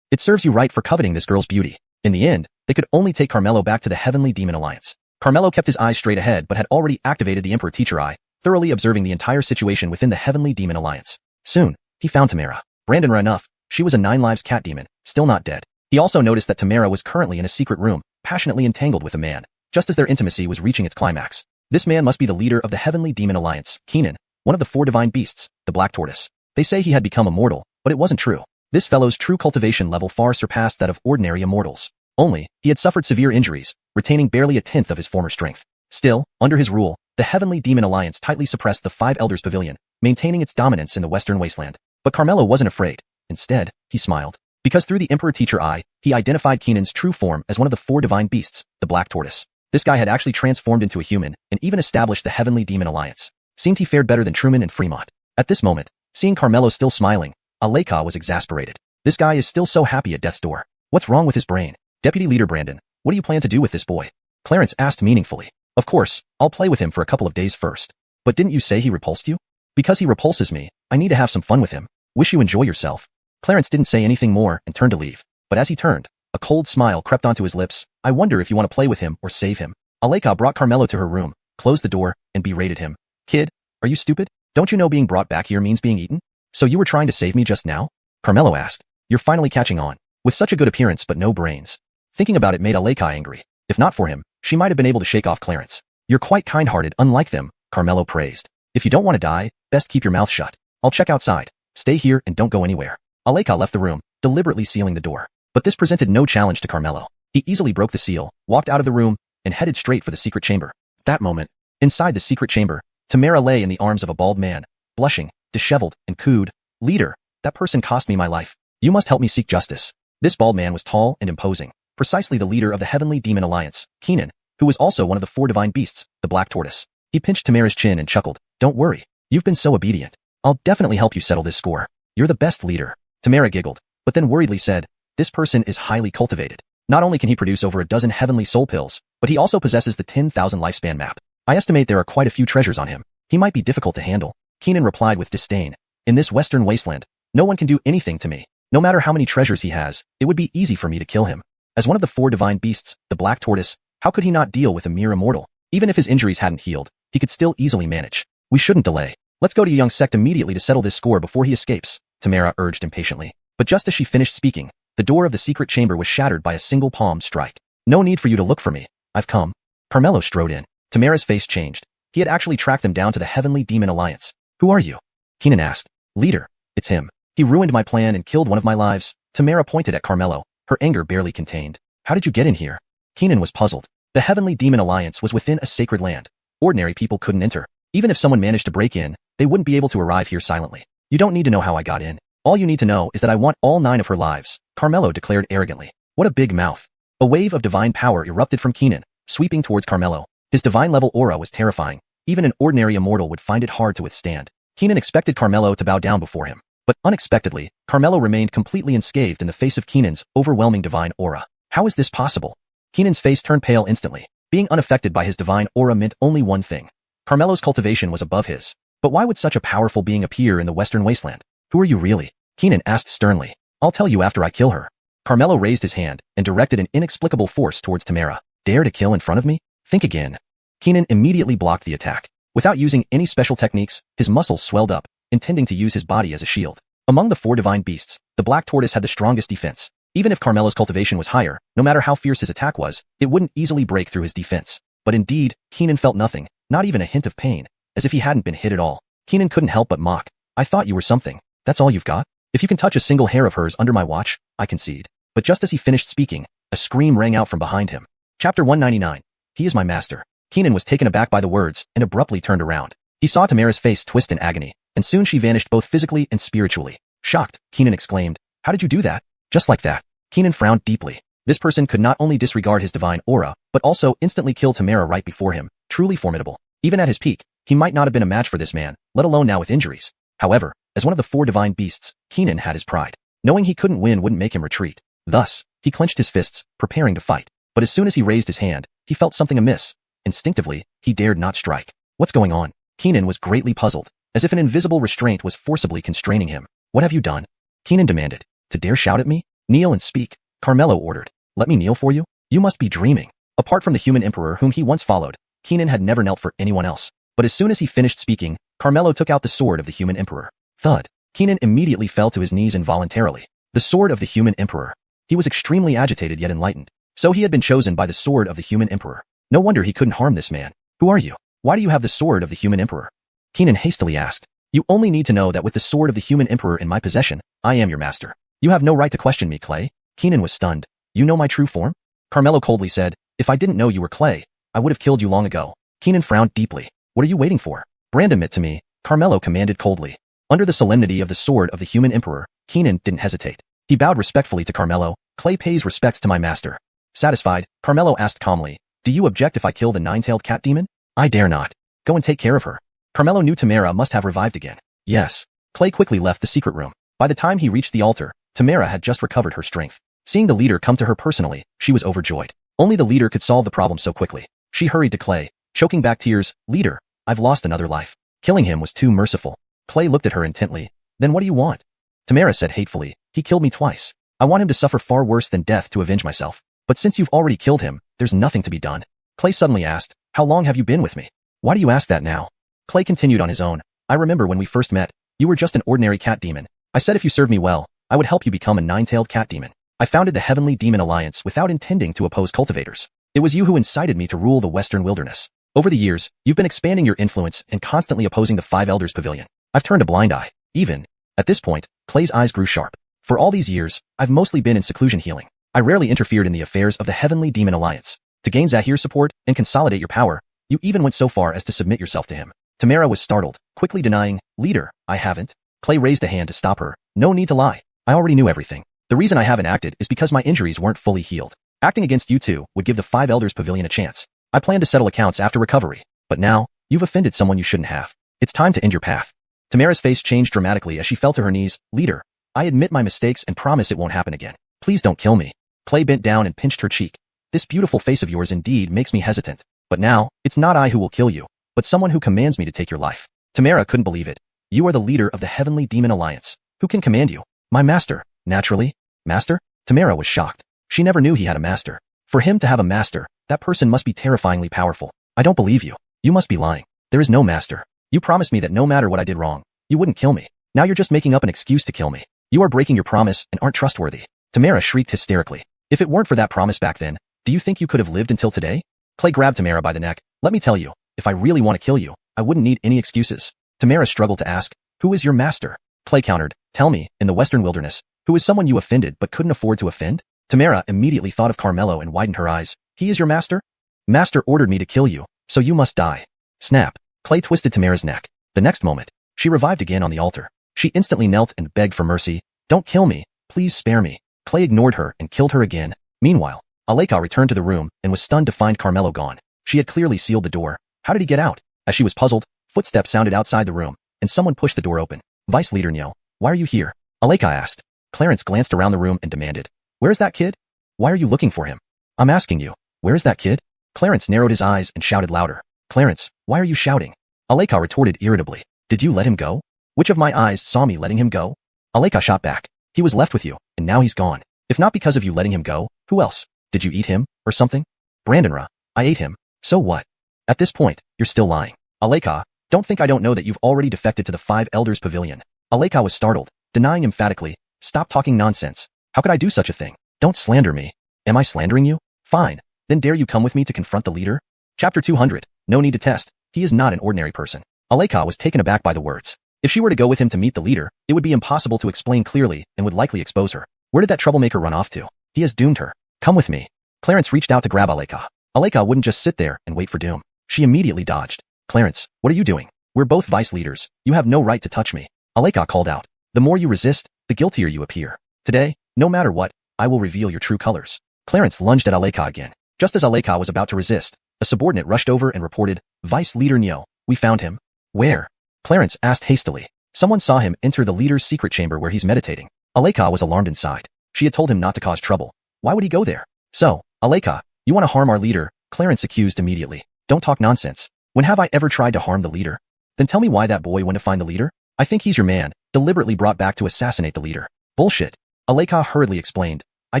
It serves you right for coveting this girl's beauty. In the end, they could only take Carmelo back to the Heavenly Demon Alliance. Carmelo kept his eyes straight ahead but had already activated the Emperor Teacher Eye, thoroughly observing the entire situation within the Heavenly Demon Alliance. Soon, he found Tamara. Brandon ran enough. She was a 9 lives cat demon, still not dead. He also noticed that Tamara was currently in a secret room, passionately entangled with a man, just as their intimacy was reaching its climax. This man must be the leader of the Heavenly Demon Alliance, Keenan, one of the 4 divine beasts, the Black Tortoise. They say he had become immortal, but it wasn't true. This fellow's true cultivation level far surpassed that of ordinary immortals. Only, he had suffered severe injuries, retaining barely a tenth of his former strength. Still, under his rule, the Heavenly Demon Alliance tightly suppressed the 5 Elders Pavilion, maintaining its dominance in the Western Wasteland. But Carmelo wasn't afraid. Instead, he smiled. Because through the Emperor Teacher Eye, he identified Keenan's true form as one of the 4 divine beasts, the Black Tortoise. This guy had actually transformed into a human and even established the Heavenly Demon Alliance. Seemed he fared better than Truman and Fremont. At this moment, seeing Carmelo still smiling, Aleka was exasperated. This guy is still so happy at death's door. What's wrong with his brain? Deputy Leader Brandon, what do you plan to do with this boy? Clarence asked meaningfully. Of course, I'll play with him for a couple of days first. But didn't you say he repulsed you? Because he repulses me, I need to have some fun with him. Wish you enjoy yourself. Clarence didn't say anything more and turned to leave. But as he turned, a cold smile crept onto his lips. I wonder if you want to play with him or save him. Aleka brought Carmelo to her room, closed the door, and berated him. Kid, are you stupid? Don't you know being brought back here means being eaten? So you were trying to save me just now? Carmelo asked. You're finally catching on. With such a good appearance but no brains. Thinking about it made Aleka angry. If not for him, she might have been able to shake off Clarence. You're quite kind-hearted, unlike them, Carmelo praised. If you don't want to die, best keep your mouth shut. I'll check outside. Stay here and don't go anywhere. Aleka left the room, deliberately sealing the door. But this presented no challenge to Carmelo. He easily broke the seal, walked out of the room, and headed straight for the secret chamber. At that moment, inside the secret chamber, Tamara lay in the arms of a bald man, blushing, disheveled, and cooed. Leader, that person cost me my life. You must help me seek justice. This bald man was tall and imposing, precisely the leader of the Heavenly Demon Alliance, Keenan, who was also one of the 4 divine beasts, the Black Tortoise. He pinched Tamara's chin and chuckled. Don't worry, you've been so obedient. I'll definitely help you settle this score. You're the best leader. Tamara giggled, but then worriedly said, this person is highly cultivated. Not only can he produce over a dozen heavenly soul pills, but he also possesses the 10,000 lifespan map. I estimate there are quite a few treasures on him. He might be difficult to handle. Keenan replied with disdain. In this Western wasteland, no one can do anything to me. No matter how many treasures he has, it would be easy for me to kill him. As one of the 4 divine beasts, the Black Tortoise, how could he not deal with a mere immortal? Even if his injuries hadn't healed, he could still easily manage. We shouldn't delay. Let's go to Xianxia immediately to settle this score before he escapes, Tamara urged impatiently. But just as she finished speaking, the door of the secret chamber was shattered by a single palm strike. No need for you to look for me. I've come. Carmelo strode in. Tamara's face changed. He had actually tracked them down to the Heavenly Demon Alliance. Who are you? Keenan asked. Leader, it's him. He ruined my plan and killed one of my lives. Tamara pointed at Carmelo, her anger barely contained. How did you get in here? Keenan was puzzled. The Heavenly Demon Alliance was within a sacred land. Ordinary people couldn't enter. Even if someone managed to break in, they wouldn't be able to arrive here silently. You don't need to know how I got in. All you need to know is that I want all 9 of her lives, Carmelo declared arrogantly. What a big mouth. A wave of divine power erupted from Keenan, sweeping towards Carmelo. His divine-level aura was terrifying. Even an ordinary immortal would find it hard to withstand. Keenan expected Carmelo to bow down before him. But unexpectedly, Carmelo remained completely unscathed in the face of Keenan's overwhelming divine aura. How is this possible? Keenan's face turned pale instantly. Being unaffected by his divine aura meant only one thing. Carmelo's cultivation was above his. But why would such a powerful being appear in the Western Wasteland? Who are you really? Keenan asked sternly. I'll tell you after I kill her. Carmelo raised his hand and directed an inexplicable force towards Tamara. Dare to kill in front of me? Think again. Keenan immediately blocked the attack. Without using any special techniques, his muscles swelled up, intending to use his body as a shield. Among the 4 divine beasts, the Black Tortoise had the strongest defense. Even if Carmelo's cultivation was higher, no matter how fierce his attack was, it wouldn't easily break through his defense. But indeed, Keenan felt nothing, not even a hint of pain, as if he hadn't been hit at all. Keenan couldn't help but mock. I thought you were something. That's all you've got? If you can touch a single hair of hers under my watch, I concede. But just as he finished speaking, a scream rang out from behind him. Chapter 199. He is my master. Keenan was taken aback by the words and abruptly turned around. He saw Tamara's face twist in agony, and soon she vanished both physically and spiritually. Shocked, Keenan exclaimed, how did you do that? Just like that. Keenan frowned deeply. This person could not only disregard his divine aura, but also instantly kill Tamara right before him. Truly formidable. Even at his peak, he might not have been a match for this man, let alone now with injuries. However, as one of the 4 divine beasts, Keenan had his pride. Knowing he couldn't win wouldn't make him retreat. Thus, he clenched his fists, preparing to fight. But as soon as he raised his hand, he felt something amiss. Instinctively, he dared not strike. What's going on? Keenan was greatly puzzled, as if an invisible restraint was forcibly constraining him. What have you done? Keenan demanded. To dare shout at me? Kneel and speak, Carmelo ordered. Let me kneel for you? You must be dreaming. Apart from the human emperor whom he once followed, Keenan had never knelt for anyone else. But as soon as he finished speaking, Carmelo took out the sword of the human emperor. Thud. Keenan immediately fell to his knees involuntarily. The sword of the human emperor. He was extremely agitated yet enlightened. So he had been chosen by the sword of the human emperor. No wonder he couldn't harm this man. Who are you? Why do you have the sword of the human emperor? Keenan hastily asked. You only need to know that with the sword of the human emperor in my possession, I am your master. You have no right to question me, Clay. Keenan was stunned. You know my true form? Carmelo coldly said, if I didn't know you were Clay, I would have killed you long ago. Keenan frowned deeply. What are you waiting for? Brand it to me, Carmelo commanded coldly. Under the solemnity of the sword of the human emperor, Keenan didn't hesitate. He bowed respectfully to Carmelo. Clay pays respects to my master. Satisfied, Carmelo asked calmly, do you object if I kill the 9-tailed cat demon? I dare not. Go and take care of her. Carmelo knew Tamara must have revived again. Yes. Clay quickly left the secret room. By the time he reached the altar, Tamara had just recovered her strength. Seeing the leader come to her personally, she was overjoyed. Only the leader could solve the problem so quickly. She hurried to Clay, choking back tears. Leader, I've lost another life. Killing him was too merciful. Clay looked at her intently. Then what do you want? Tamara said hatefully, he killed me twice. I want him to suffer far worse than death to avenge myself. But since you've already killed him, there's nothing to be done. Clay suddenly asked, how long have you been with me? Why do you ask that now? Clay continued on his own. I remember when we first met, you were just an ordinary cat demon. I said if you served me well, I would help you become a 9-tailed cat demon. I founded the Heavenly Demon Alliance without intending to oppose cultivators. It was you who incited me to rule the Western Wilderness. Over the years, you've been expanding your influence and constantly opposing the 5 Elders Pavilion. I've turned a blind eye. Even. At this point, Clay's eyes grew sharp. For all these years, I've mostly been in seclusion healing. I rarely interfered in the affairs of the Heavenly Demon Alliance. To gain Zahir's support and consolidate your power, you even went so far as to submit yourself to him. Tamara was startled, quickly denying, Leader, I haven't. Clay raised a hand to stop her. No need to lie. I already knew everything. The reason I haven't acted is because my injuries weren't fully healed. Acting against you two would give the 5 Elders Pavilion a chance. I plan to settle accounts after recovery. But now, you've offended someone you shouldn't have. It's time to end your path. Tamara's face changed dramatically as she fell to her knees. Leader, I admit my mistakes and promise it won't happen again. Please don't kill me. Clay bent down and pinched her cheek. This beautiful face of yours indeed makes me hesitant. But now, it's not I who will kill you, but someone who commands me to take your life. Tamara couldn't believe it. You are the leader of the Heavenly Demon Alliance. Who can command you? My master. Naturally. Master? Tamara was shocked. She never knew he had a master. For him to have a master, that person must be terrifyingly powerful. I don't believe you. You must be lying. There is no master. You promised me that no matter what I did wrong, you wouldn't kill me. Now you're just making up an excuse to kill me. You are breaking your promise and aren't trustworthy. Tamara shrieked hysterically. If it weren't for that promise back then, do you think you could have lived until today? Clay grabbed Tamara by the neck. Let me tell you, if I really want to kill you, I wouldn't need any excuses. Tamara struggled to ask, who is your master? Clay countered, tell me, in the Western Wilderness, who is someone you offended but couldn't afford to offend? Tamara immediately thought of Carmelo and widened her eyes. He is your master? Master ordered me to kill you, so you must die. Snap. Clay twisted Tamara's neck. The next moment, she revived again on the altar. She instantly knelt and begged for mercy. Don't kill me. Please spare me. Clay ignored her and killed her again. Meanwhile, Aleka returned to the room and was stunned to find Carmelo gone. She had clearly sealed the door. How did he get out? As she was puzzled, footsteps sounded outside the room, and someone pushed the door open. Vice Leader Nyo, why are you here? Aleka asked. Clarence glanced around the room and demanded, where's that kid? Why are you looking for him? I'm asking you, where's that kid? Clarence narrowed his eyes and shouted louder. Clarence, why are you shouting? Aleka retorted irritably. Did you let him go? Which of my eyes saw me letting him go? Aleka shot back. He was left with you, and now he's gone. If not because of you letting him go, who else? Did you eat him, or something? Brandonra, I ate him. So what? At this point, you're still lying. Aleka, don't think I don't know that you've already defected to the 5 Elders Pavilion. Aleka was startled, denying emphatically, stop talking nonsense. How could I do such a thing? Don't slander me. Am I slandering you? Fine. Then dare you come with me to confront the leader? Chapter 200, no need to test. He is not an ordinary person. Aleka was taken aback by the words. If she were to go with him to meet the leader, it would be impossible to explain clearly and would likely expose her. Where did that troublemaker run off to? He has doomed her. Come with me. Clarence reached out to grab Aleka. Aleka wouldn't just sit there and wait for doom. She immediately dodged. Clarence, what are you doing? We're both vice leaders. You have no right to touch me. Aleka called out. The more you resist, the guiltier you appear. Today, no matter what, I will reveal your true colors. Clarence lunged at Aleka again. Just as Aleka was about to resist, a subordinate rushed over and reported, Vice Leader Nyo, we found him. Where? Clarence asked hastily. Someone saw him enter the leader's secret chamber where he's meditating. Aleka was alarmed inside. She had told him not to cause trouble. Why would he go there? So, Aleka, you want to harm our leader? Clarence accused immediately. Don't talk nonsense. When have I ever tried to harm the leader? Then tell me why that boy went to find the leader? I think he's your man, deliberately brought back to assassinate the leader. Bullshit. Aleka hurriedly explained. I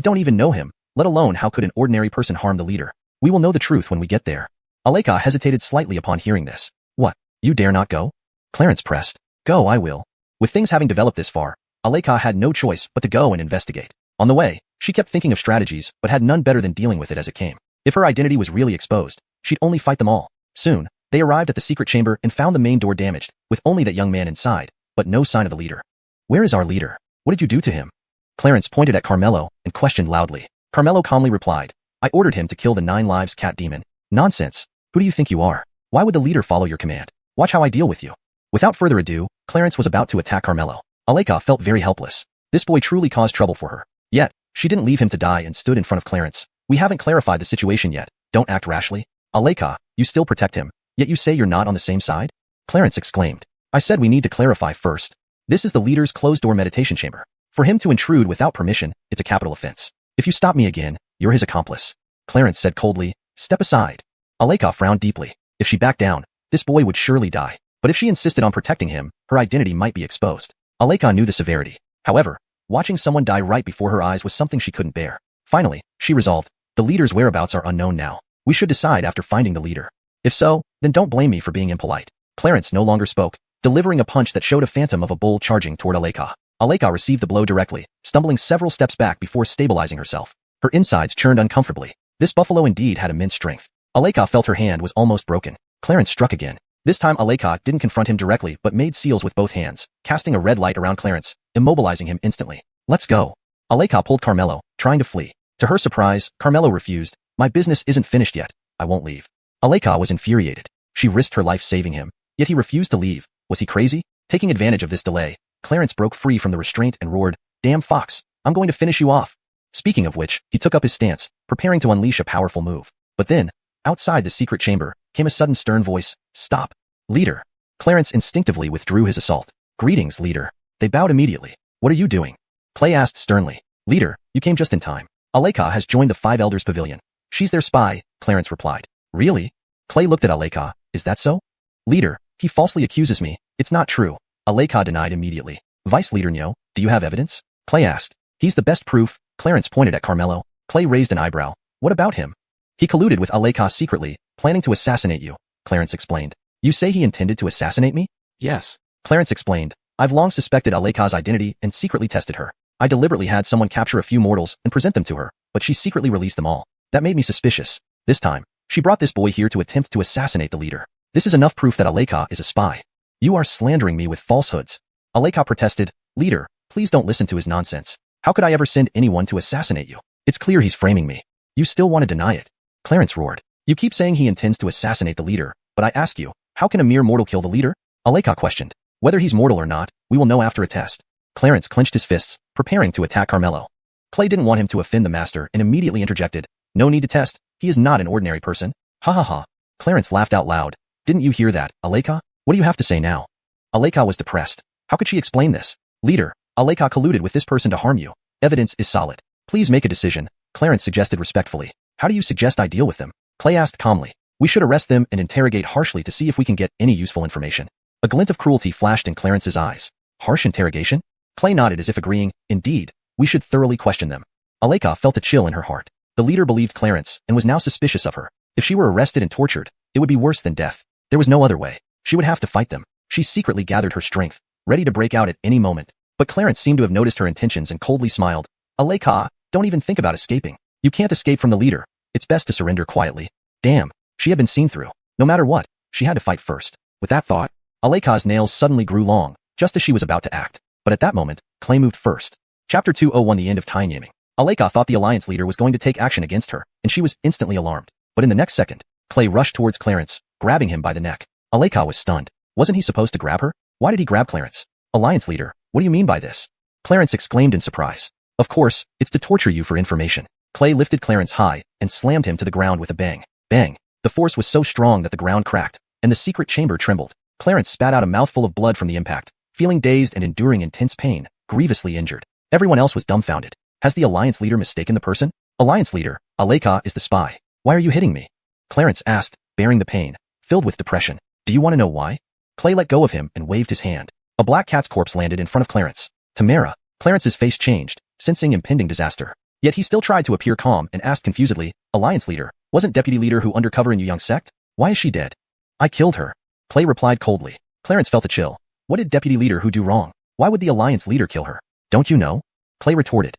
don't even know him, let alone how could an ordinary person harm the leader. We will know the truth when we get there. Aleka hesitated slightly upon hearing this. What? You dare not go? Clarence pressed. Go, I will. With things having developed this far, Aleka had no choice but to go and investigate. On the way, she kept thinking of strategies but had none better than dealing with it as it came. If her identity was really exposed, she'd only fight them all. Soon, they arrived at the secret chamber and found the main door damaged, with only that young man inside, but no sign of the leader. Where is our leader? What did you do to him? Clarence pointed at Carmelo and questioned loudly. Carmelo calmly replied, I ordered him to kill the 9 lives cat demon. Nonsense. Who do you think you are? Why would the leader follow your command? Watch how I deal with you. Without further ado, Clarence was about to attack Carmelo. Aleka felt very helpless. This boy truly caused trouble for her. Yet, she didn't leave him to die and stood in front of Clarence. We haven't clarified the situation yet. Don't act rashly. Aleka, you still protect him, yet you say you're not on the same side? Clarence exclaimed. I said we need to clarify first. This is the leader's closed-door meditation chamber. For him to intrude without permission, it's a capital offense. If you stop me again, you're his accomplice. Clarence said coldly, step aside. Aleka frowned deeply. If she backed down, this boy would surely die. But if she insisted on protecting him, her identity might be exposed. Aleka knew the severity. However, watching someone die right before her eyes was something she couldn't bear. Finally, she resolved, the leader's whereabouts are unknown now. We should decide after finding the leader. If so, then don't blame me for being impolite. Clarence no longer spoke, delivering a punch that showed a phantom of a bull charging toward Aleka. Aleka received the blow directly, stumbling several steps back before stabilizing herself. Her insides churned uncomfortably. This buffalo indeed had immense strength. Aleka felt her hand was almost broken. Clarence struck again. This time Aleka didn't confront him directly but made seals with both hands, casting a red light around Clarence, immobilizing him instantly. Let's go. Aleka pulled Carmelo, trying to flee. To her surprise, Carmelo refused. My business isn't finished yet. I won't leave. Aleka was infuriated. She risked her life saving him, yet he refused to leave. Was he crazy? Taking advantage of this delay, Clarence broke free from the restraint and roared, Damn fox, I'm going to finish you off. Speaking of which, he took up his stance, preparing to unleash a powerful move. But then, outside the secret chamber, came a sudden stern voice, Stop. Leader. Clarence instinctively withdrew his assault. Greetings, leader. They bowed immediately. What are you doing? Clay asked sternly. Leader, you came just in time. Aleka has joined the 5 Elders Pavilion. She's their spy, Clarence replied. Really? Clay looked at Aleka. Is that so? Leader, he falsely accuses me. It's not true. Aleka denied immediately. Vice Leader Nyo, do you have evidence? Clay asked. He's the best proof. Clarence pointed at Carmelo. Clay raised an eyebrow. What about him? He colluded with Aleka secretly, planning to assassinate you, Clarence explained. You say he intended to assassinate me? Yes. Clarence explained. I've long suspected Aleka's identity and secretly tested her. I deliberately had someone capture a few mortals and present them to her, but she secretly released them all. That made me suspicious. This time, she brought this boy here to attempt to assassinate the leader. This is enough proof that Aleka is a spy. You are slandering me with falsehoods. Aleka protested. Leader, please don't listen to his nonsense. How could I ever send anyone to assassinate you? It's clear he's framing me. You still want to deny it. Clarence roared. You keep saying he intends to assassinate the leader, but I ask you, how can a mere mortal kill the leader? Aleka questioned. Whether he's mortal or not, we will know after a test. Clarence clenched his fists, preparing to attack Carmelo. Clay didn't want him to offend the master and immediately interjected. No need to test. He is not an ordinary person. Ha ha ha. Clarence laughed out loud. Didn't you hear that, Aleka? What do you have to say now? Aleka was depressed. How could she explain this? Leader, Aleka colluded with this person to harm you. Evidence is solid. Please make a decision, Clarence suggested respectfully. How do you suggest I deal with them? Clay asked calmly. We should arrest them and interrogate harshly to see if we can get any useful information. A glint of cruelty flashed in Clarence's eyes. Harsh interrogation? Clay nodded as if agreeing. Indeed, we should thoroughly question them. Aleka felt a chill in her heart. The leader believed Clarence and was now suspicious of her. If she were arrested and tortured, it would be worse than death. There was no other way. She would have to fight them. She secretly gathered her strength, ready to break out at any moment. But Clarence seemed to have noticed her intentions and coldly smiled. Aleka, don't even think about escaping. You can't escape from the leader. It's best to surrender quietly. Damn, she had been seen through. No matter what, she had to fight first. With that thought, Aleka's nails suddenly grew long, just as she was about to act. But at that moment, Clay moved first. Chapter 201 The End of Time Naming. Aleka thought the Alliance leader was going to take action against her, and she was instantly alarmed. But in the next second, Clay rushed towards Clarence, grabbing him by the neck. Aleka was stunned. Wasn't he supposed to grab her? Why did he grab Clarence? Alliance leader, what do you mean by this? Clarence exclaimed in surprise. Of course, it's to torture you for information. Clay lifted Clarence high and slammed him to the ground with a bang. Bang. The force was so strong that the ground cracked, and the secret chamber trembled. Clarence spat out a mouthful of blood from the impact, feeling dazed and enduring intense pain, grievously injured. Everyone else was dumbfounded. Has the Alliance leader mistaken the person? Alliance leader, Aleka is the spy. Why are you hitting me? Clarence asked, bearing the pain, filled with depression. Do you want to know why? Clay let go of him and waved his hand. A black cat's corpse landed in front of Clarence. Tamara. Clarence's face changed, sensing impending disaster. Yet he still tried to appear calm and asked confusedly, Alliance leader, wasn't deputy leader who undercover in Yu Yang sect? Why is she dead? I killed her. Clay replied coldly. Clarence felt a chill. What did deputy leader who do wrong? Why would the Alliance leader kill her? Don't you know? Clay retorted.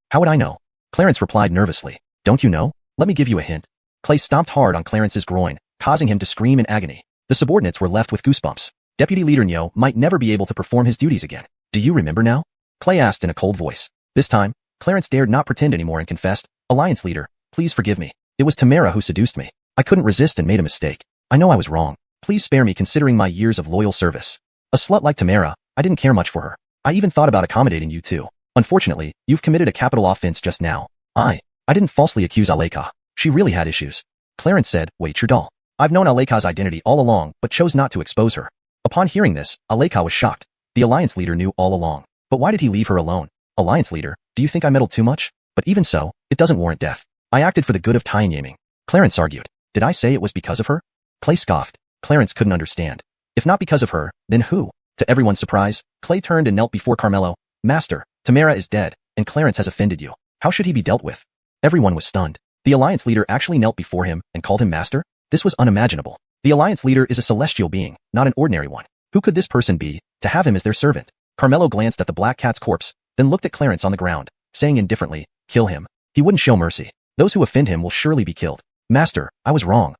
How would I know? Clarence replied nervously. Don't you know? Let me give you a hint. Clay stomped hard on Clarence's groin, causing him to scream in agony. The subordinates were left with goosebumps. Deputy leader Nyo might never be able to perform his duties again. Do you remember now? Clay asked in a cold voice. This time, Clarence dared not pretend anymore and confessed, Alliance leader, please forgive me. It was Tamara who seduced me. I couldn't resist and made a mistake. I know I was wrong. Please spare me considering my years of loyal service. A slut like Tamara, I didn't care much for her. I even thought about accommodating you too. Unfortunately, you've committed a capital offense just now. I didn't falsely accuse Aleka. She really had issues. Clarence said, wait your doll. I've known Aleka's identity all along, but chose not to expose her. Upon hearing this, Aleka was shocked. The Alliance leader knew all along. But why did he leave her alone? Alliance leader, do you think I meddled too much? But even so, it doesn't warrant death. I acted for the good of time naming. Clarence argued. Did I say it was because of her? Clay scoffed. Clarence couldn't understand. If not because of her, then who? To everyone's surprise, Clay turned and knelt before Carmelo. Master, Tamara is dead, and Clarence has offended you. How should he be dealt with? Everyone was stunned. The Alliance leader actually knelt before him and called him master? This was unimaginable. The Alliance leader is a celestial being, not an ordinary one. Who could this person be, to have him as their servant? Carmelo glanced at the black cat's corpse, then looked at Clarence on the ground, saying indifferently, kill him. He wouldn't show mercy. Those who offend him will surely be killed. Master, I was wrong.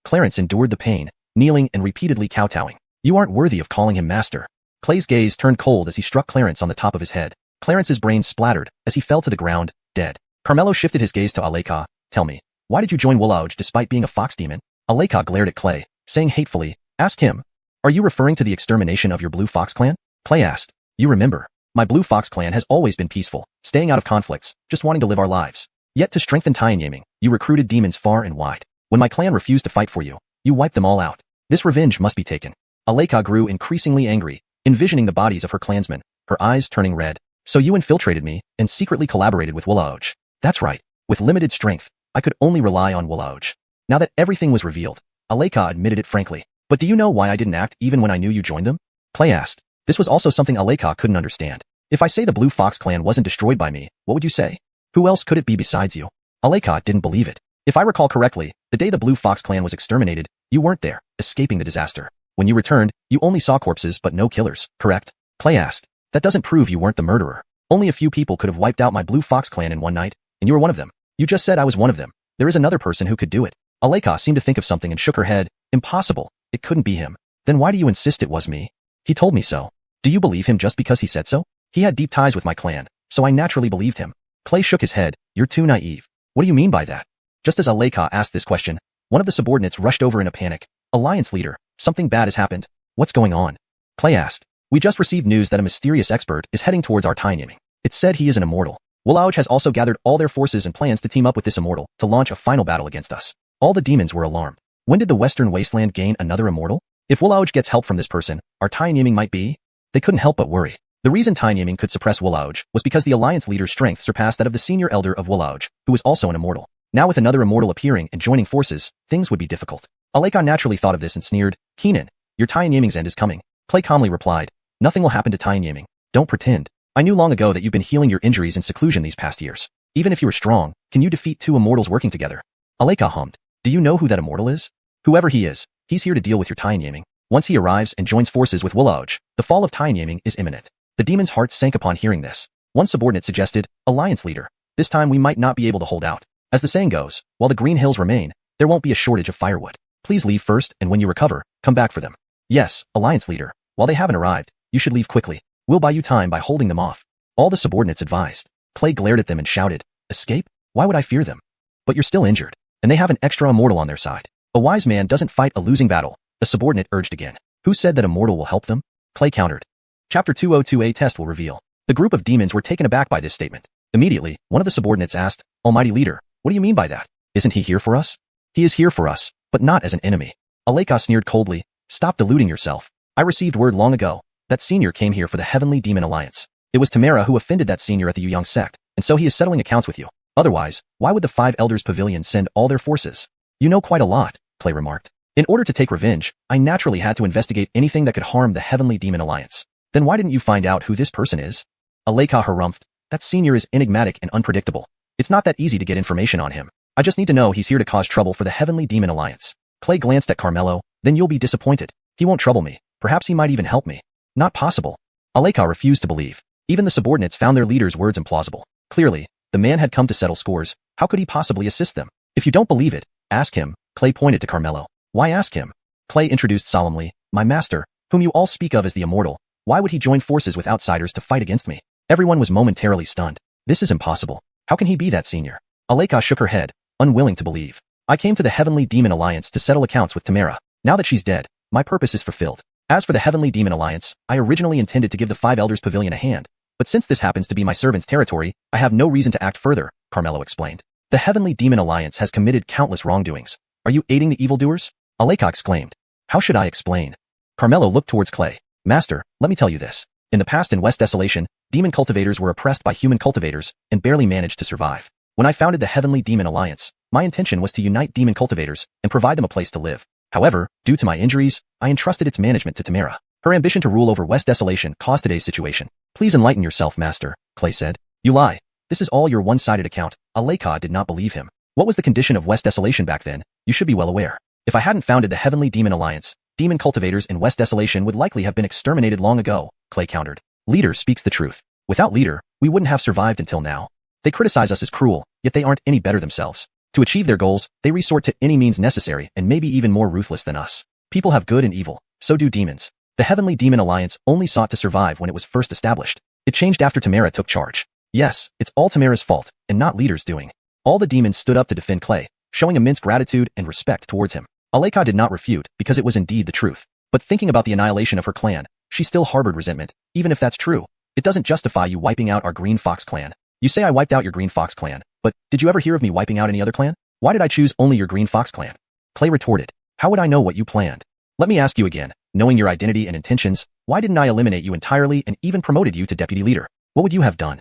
Clarence endured the pain, kneeling and repeatedly kowtowing. You aren't worthy of calling him master. Clay's gaze turned cold as he struck Clarence on the top of his head. Clarence's brain splattered as he fell to the ground, dead. Carmelo shifted his gaze to Aleka. Tell me, why did you join Wuxia despite being a fox demon? Aleka glared at Clay, saying hatefully, ask him. Are you referring to the extermination of your Blue Fox clan? Clay asked. You remember. My Blue Fox clan has always been peaceful, staying out of conflicts, just wanting to live our lives. Yet to strengthen time naming, you recruited demons far and wide. When my clan refused to fight for you, you wiped them all out. This revenge must be taken. Aleka grew increasingly angry, envisioning the bodies of her clansmen, her eyes turning red. So you infiltrated me and secretly collaborated with Wuxia. That's right. With limited strength, I could only rely on Wuxia. Now that everything was revealed, Aleka admitted it frankly. But do you know why I didn't act even when I knew you joined them? Clay asked. This was also something Aleka couldn't understand. If I say the Blue Fox clan wasn't destroyed by me, what would you say? Who else could it be besides you? Aleka didn't believe it. If I recall correctly, the day the Blue Fox clan was exterminated, you weren't there, escaping the disaster. When you returned, you only saw corpses but no killers, correct? Clay asked. That doesn't prove you weren't the murderer. Only a few people could have wiped out my Blue Fox clan in one night, and you were one of them. You just said I was one of them. There is another person who could do it. Aleka seemed to think of something and shook her head. Impossible. It couldn't be him. Then why do you insist it was me? He told me so. Do you believe him just because he said so? He had deep ties with my clan, so I naturally believed him. Clay shook his head. You're too naive. What do you mean by that? Just as Aleka asked this question, one of the subordinates rushed over in a panic. Alliance leader, something bad has happened. What's going on? Clay asked. We just received news that a mysterious expert is heading towards our time naming. It said he is an immortal. Wuxia has also gathered all their forces and plans to team up with this immortal to launch a final battle against us. All the demons were alarmed. When did the Western Wasteland gain another immortal? If Wuxia gets help from this person, our time naming might be? They couldn't help but worry. The reason time naming could suppress Wuxia was because the Alliance leader's strength surpassed that of the senior elder of Wuxia, who was also an immortal. Now with another immortal appearing and joining forces, things would be difficult. Aleka naturally thought of this and sneered. Keenan, your time naming's end is coming. Clay calmly replied. Nothing will happen to time naming. Don't pretend. I knew long ago that you've been healing your injuries in seclusion these past years. Even if you were strong, can you defeat two immortals working together? Aleka hummed. Do you know who that immortal is? Whoever he is, he's here to deal with your time naming. Once he arrives and joins forces with Wuxia, the fall of time naming is imminent. The demon's heart sank upon hearing this. One subordinate suggested, Alliance leader, this time we might not be able to hold out. As the saying goes, while the green hills remain, there won't be a shortage of firewood. Please leave first, and when you recover, come back for them. Yes, Alliance leader. While they haven't arrived, you should leave quickly. We'll buy you time by holding them off. All the subordinates advised. Clay glared at them and shouted, escape? Why would I fear them? But you're still injured, and they have an extra immortal on their side. A wise man doesn't fight a losing battle, the subordinate urged again. Who said that a mortal will help them? Clay countered. Chapter 202A test will reveal. The group of demons were taken aback by this statement. Immediately, one of the subordinates asked, Almighty leader, what do you mean by that? Isn't he here for us? He is here for us, but not as an enemy. Aleka sneered coldly. Stop deluding yourself. I received word long ago. That senior came here for the Heavenly Demon Alliance. It was Tamara who offended that senior at the Yu sect, and so he is settling accounts with you. Otherwise, why would the 5 Elders Pavilion send all their forces? You know quite a lot, Clay remarked. In order to take revenge, I naturally had to investigate anything that could harm the Heavenly Demon Alliance. Then why didn't you find out who this person is? Aleka harumphed. That senior is enigmatic and unpredictable. It's not that easy to get information on him. I just need to know he's here to cause trouble for the Heavenly Demon Alliance. Clay glanced at Carmelo. Then you'll be disappointed. He won't trouble me. Perhaps he might even help me. Not possible. Aleka refused to believe. Even the subordinates found their leader's words implausible. Clearly, the man had come to settle scores. How could he possibly assist them? If you don't believe it, ask him. Clay pointed to Carmelo. Why ask him? Clay introduced solemnly. My master, whom you all speak of as the immortal. Why would he join forces with outsiders to fight against me? Everyone was momentarily stunned. This is impossible. How can he be that senior? Aleka shook her head, unwilling to believe. I came to the Heavenly Demon Alliance to settle accounts with Tamara. Now that she's dead, my purpose is fulfilled. As for the Heavenly Demon Alliance, I originally intended to give the 5 Elders Pavilion a hand, but since this happens to be my servant's territory, I have no reason to act further, Carmelo explained. The Heavenly Demon Alliance has committed countless wrongdoings. Are you aiding the evildoers? Aleka exclaimed. How should I explain? Carmelo looked towards Clay. Master, let me tell you this. In the past in West Desolation, demon cultivators were oppressed by human cultivators and barely managed to survive. When I founded the Heavenly Demon Alliance, my intention was to unite demon cultivators and provide them a place to live. However, due to my injuries, I entrusted its management to Tamara. Her ambition to rule over West Desolation caused today's situation. Please enlighten yourself, Master, Clay said. You lie. This is all your one-sided account. Aleka did not believe him. What was the condition of West Desolation back then? You should be well aware. If I hadn't founded the Heavenly Demon Alliance, demon cultivators in West Desolation would likely have been exterminated long ago, Clay countered. Leader speaks the truth. Without Leader, we wouldn't have survived until now. They criticize us as cruel, yet they aren't any better themselves. To achieve their goals, they resort to any means necessary and maybe even more ruthless than us. People have good and evil, so do demons. The Heavenly Demon Alliance only sought to survive when it was first established. It changed after Tamara took charge. Yes, it's all Tamara's fault, and not Leader's doing. All the demons stood up to defend Clay, showing immense gratitude and respect towards him. Aleka did not refute, because it was indeed the truth. But thinking about the annihilation of her clan, she still harbored resentment. Even if that's true, it doesn't justify you wiping out our Green Fox clan. You say I wiped out your Green Fox clan, but did you ever hear of me wiping out any other clan? Why did I choose only your Green Fox clan? Clay retorted. How would I know what you planned? Let me ask you again, knowing your identity and intentions, why didn't I eliminate you entirely and even promoted you to deputy leader? What would you have done?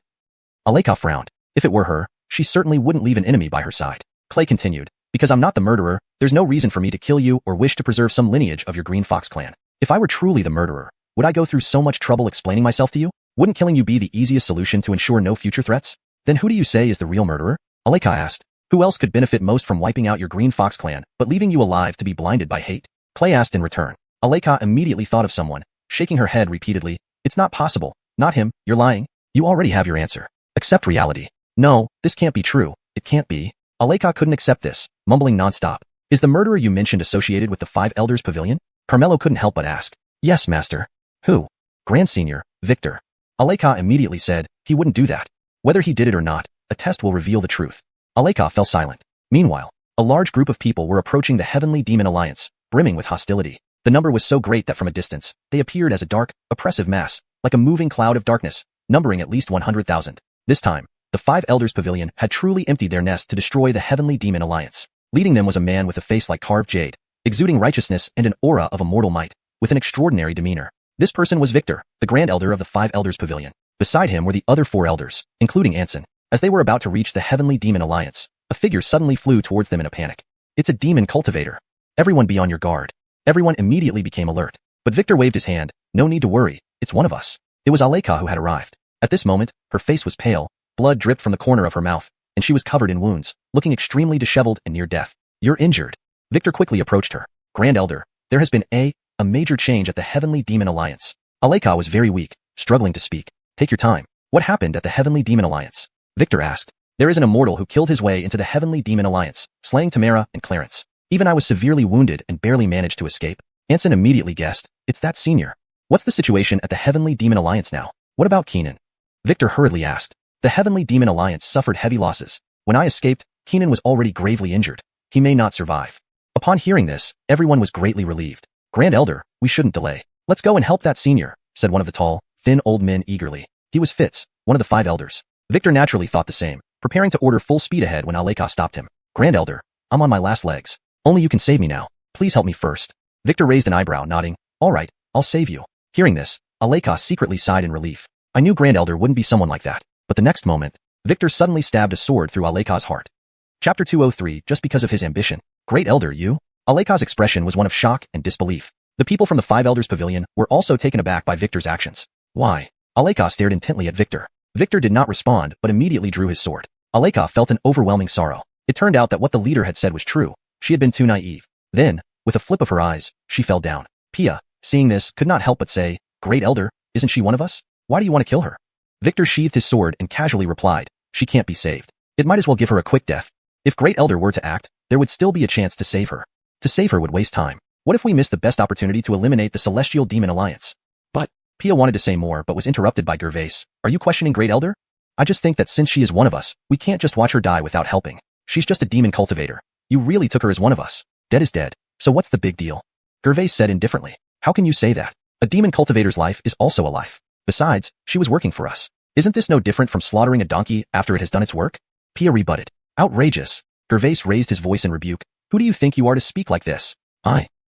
Aleka frowned. If it were her, she certainly wouldn't leave an enemy by her side. Clay continued. Because I'm not the murderer, there's no reason for me to kill you or wish to preserve some lineage of your Green Fox clan. If I were truly the murderer, would I go through so much trouble explaining myself to you? Wouldn't killing you be the easiest solution to ensure no future threats? Then who do you say is the real murderer? Aleka asked. Who else could benefit most from wiping out your Green Fox clan, but leaving you alive to be blinded by hate? Clay asked in return. Aleka immediately thought of someone, shaking her head repeatedly. It's not possible. Not him. You're lying. You already have your answer. Accept reality. No, this can't be true. It can't be. Aleka couldn't accept this, mumbling nonstop. Is the murderer you mentioned associated with the 5 Elders Pavilion? Carmelo couldn't help but ask. Yes, Master. Who? Grand Senior, Victor. Aleka immediately said, he wouldn't do that. Whether he did it or not, a test will reveal the truth. Aleka fell silent. Meanwhile, a large group of people were approaching the Heavenly Demon Alliance, brimming with hostility. The number was so great that from a distance, they appeared as a dark, oppressive mass, like a moving cloud of darkness, numbering at least 100,000. This time, the 5 Elders Pavilion had truly emptied their nest to destroy the Heavenly Demon Alliance. Leading them was a man with a face like carved jade, exuding righteousness and an aura of immortal might, with an extraordinary demeanor. This person was Victor, the Grand Elder of the 5 Elders Pavilion. Beside him were the other 4 elders, including Anson. As they were about to reach the Heavenly Demon Alliance, a figure suddenly flew towards them in a panic. It's a demon cultivator. Everyone be on your guard. Everyone immediately became alert. But Victor waved his hand. No need to worry. It's one of us. It was Aleka who had arrived. At this moment, her face was pale, blood dripped from the corner of her mouth, and she was covered in wounds, looking extremely disheveled and near death. You're injured. Victor quickly approached her. Grand Elder, there has been a major change at the Heavenly Demon Alliance. Aleka was very weak, struggling to speak. Take your time. What happened at the Heavenly Demon Alliance? Victor asked. There is an immortal who killed his way into the Heavenly Demon Alliance, slaying Tamara and Clarence. Even I was severely wounded and barely managed to escape. Anson immediately guessed, it's that senior. What's the situation at the Heavenly Demon Alliance now? What about Keenan? Victor hurriedly asked. The Heavenly Demon Alliance suffered heavy losses. When I escaped, Keenan was already gravely injured. He may not survive. Upon hearing this, everyone was greatly relieved. Grand Elder, we shouldn't delay. Let's go and help that senior, said one of the tall, thin old men eagerly. He was Fitz, one of the 5 elders. Victor naturally thought the same, preparing to order full speed ahead when Aleka stopped him. Grand Elder, I'm on my last legs. Only you can save me now. Please help me first. Victor raised an eyebrow, nodding. All right, I'll save you. Hearing this, Aleka secretly sighed in relief. I knew Grand Elder wouldn't be someone like that. But the next moment, Victor suddenly stabbed a sword through Aleka's heart. Chapter 203, just because of his ambition. Great Elder, you? Aleka's expression was one of shock and disbelief. The people from the 5 Elders Pavilion were also taken aback by Victor's actions. Why? Aleka stared intently at Victor. Victor did not respond, but immediately drew his sword. Aleka felt an overwhelming sorrow. It turned out that what the leader had said was true. She had been too naive. Then, with a flip of her eyes, she fell down. Pia, seeing this, could not help but say, Great Elder, isn't she one of us? Why do you want to kill her? Victor sheathed his sword and casually replied, she can't be saved. It might as well give her a quick death. If Great Elder were to act, there would still be a chance to save her. To save her would waste time. What if we missed the best opportunity to eliminate the Celestial Demon Alliance? But, Pia wanted to say more but was interrupted by Gervais. Are you questioning Great Elder? I just think that since she is one of us, we can't just watch her die without helping. She's just a demon cultivator. You really took her as one of us. Dead is dead. So what's the big deal? Gervais said indifferently. How can you say that? A demon cultivator's life is also a life. Besides, she was working for us. Isn't this no different from slaughtering a donkey after it has done its work? Pia rebutted. Outrageous. Gervais raised his voice in rebuke. Who do you think you are to speak like this?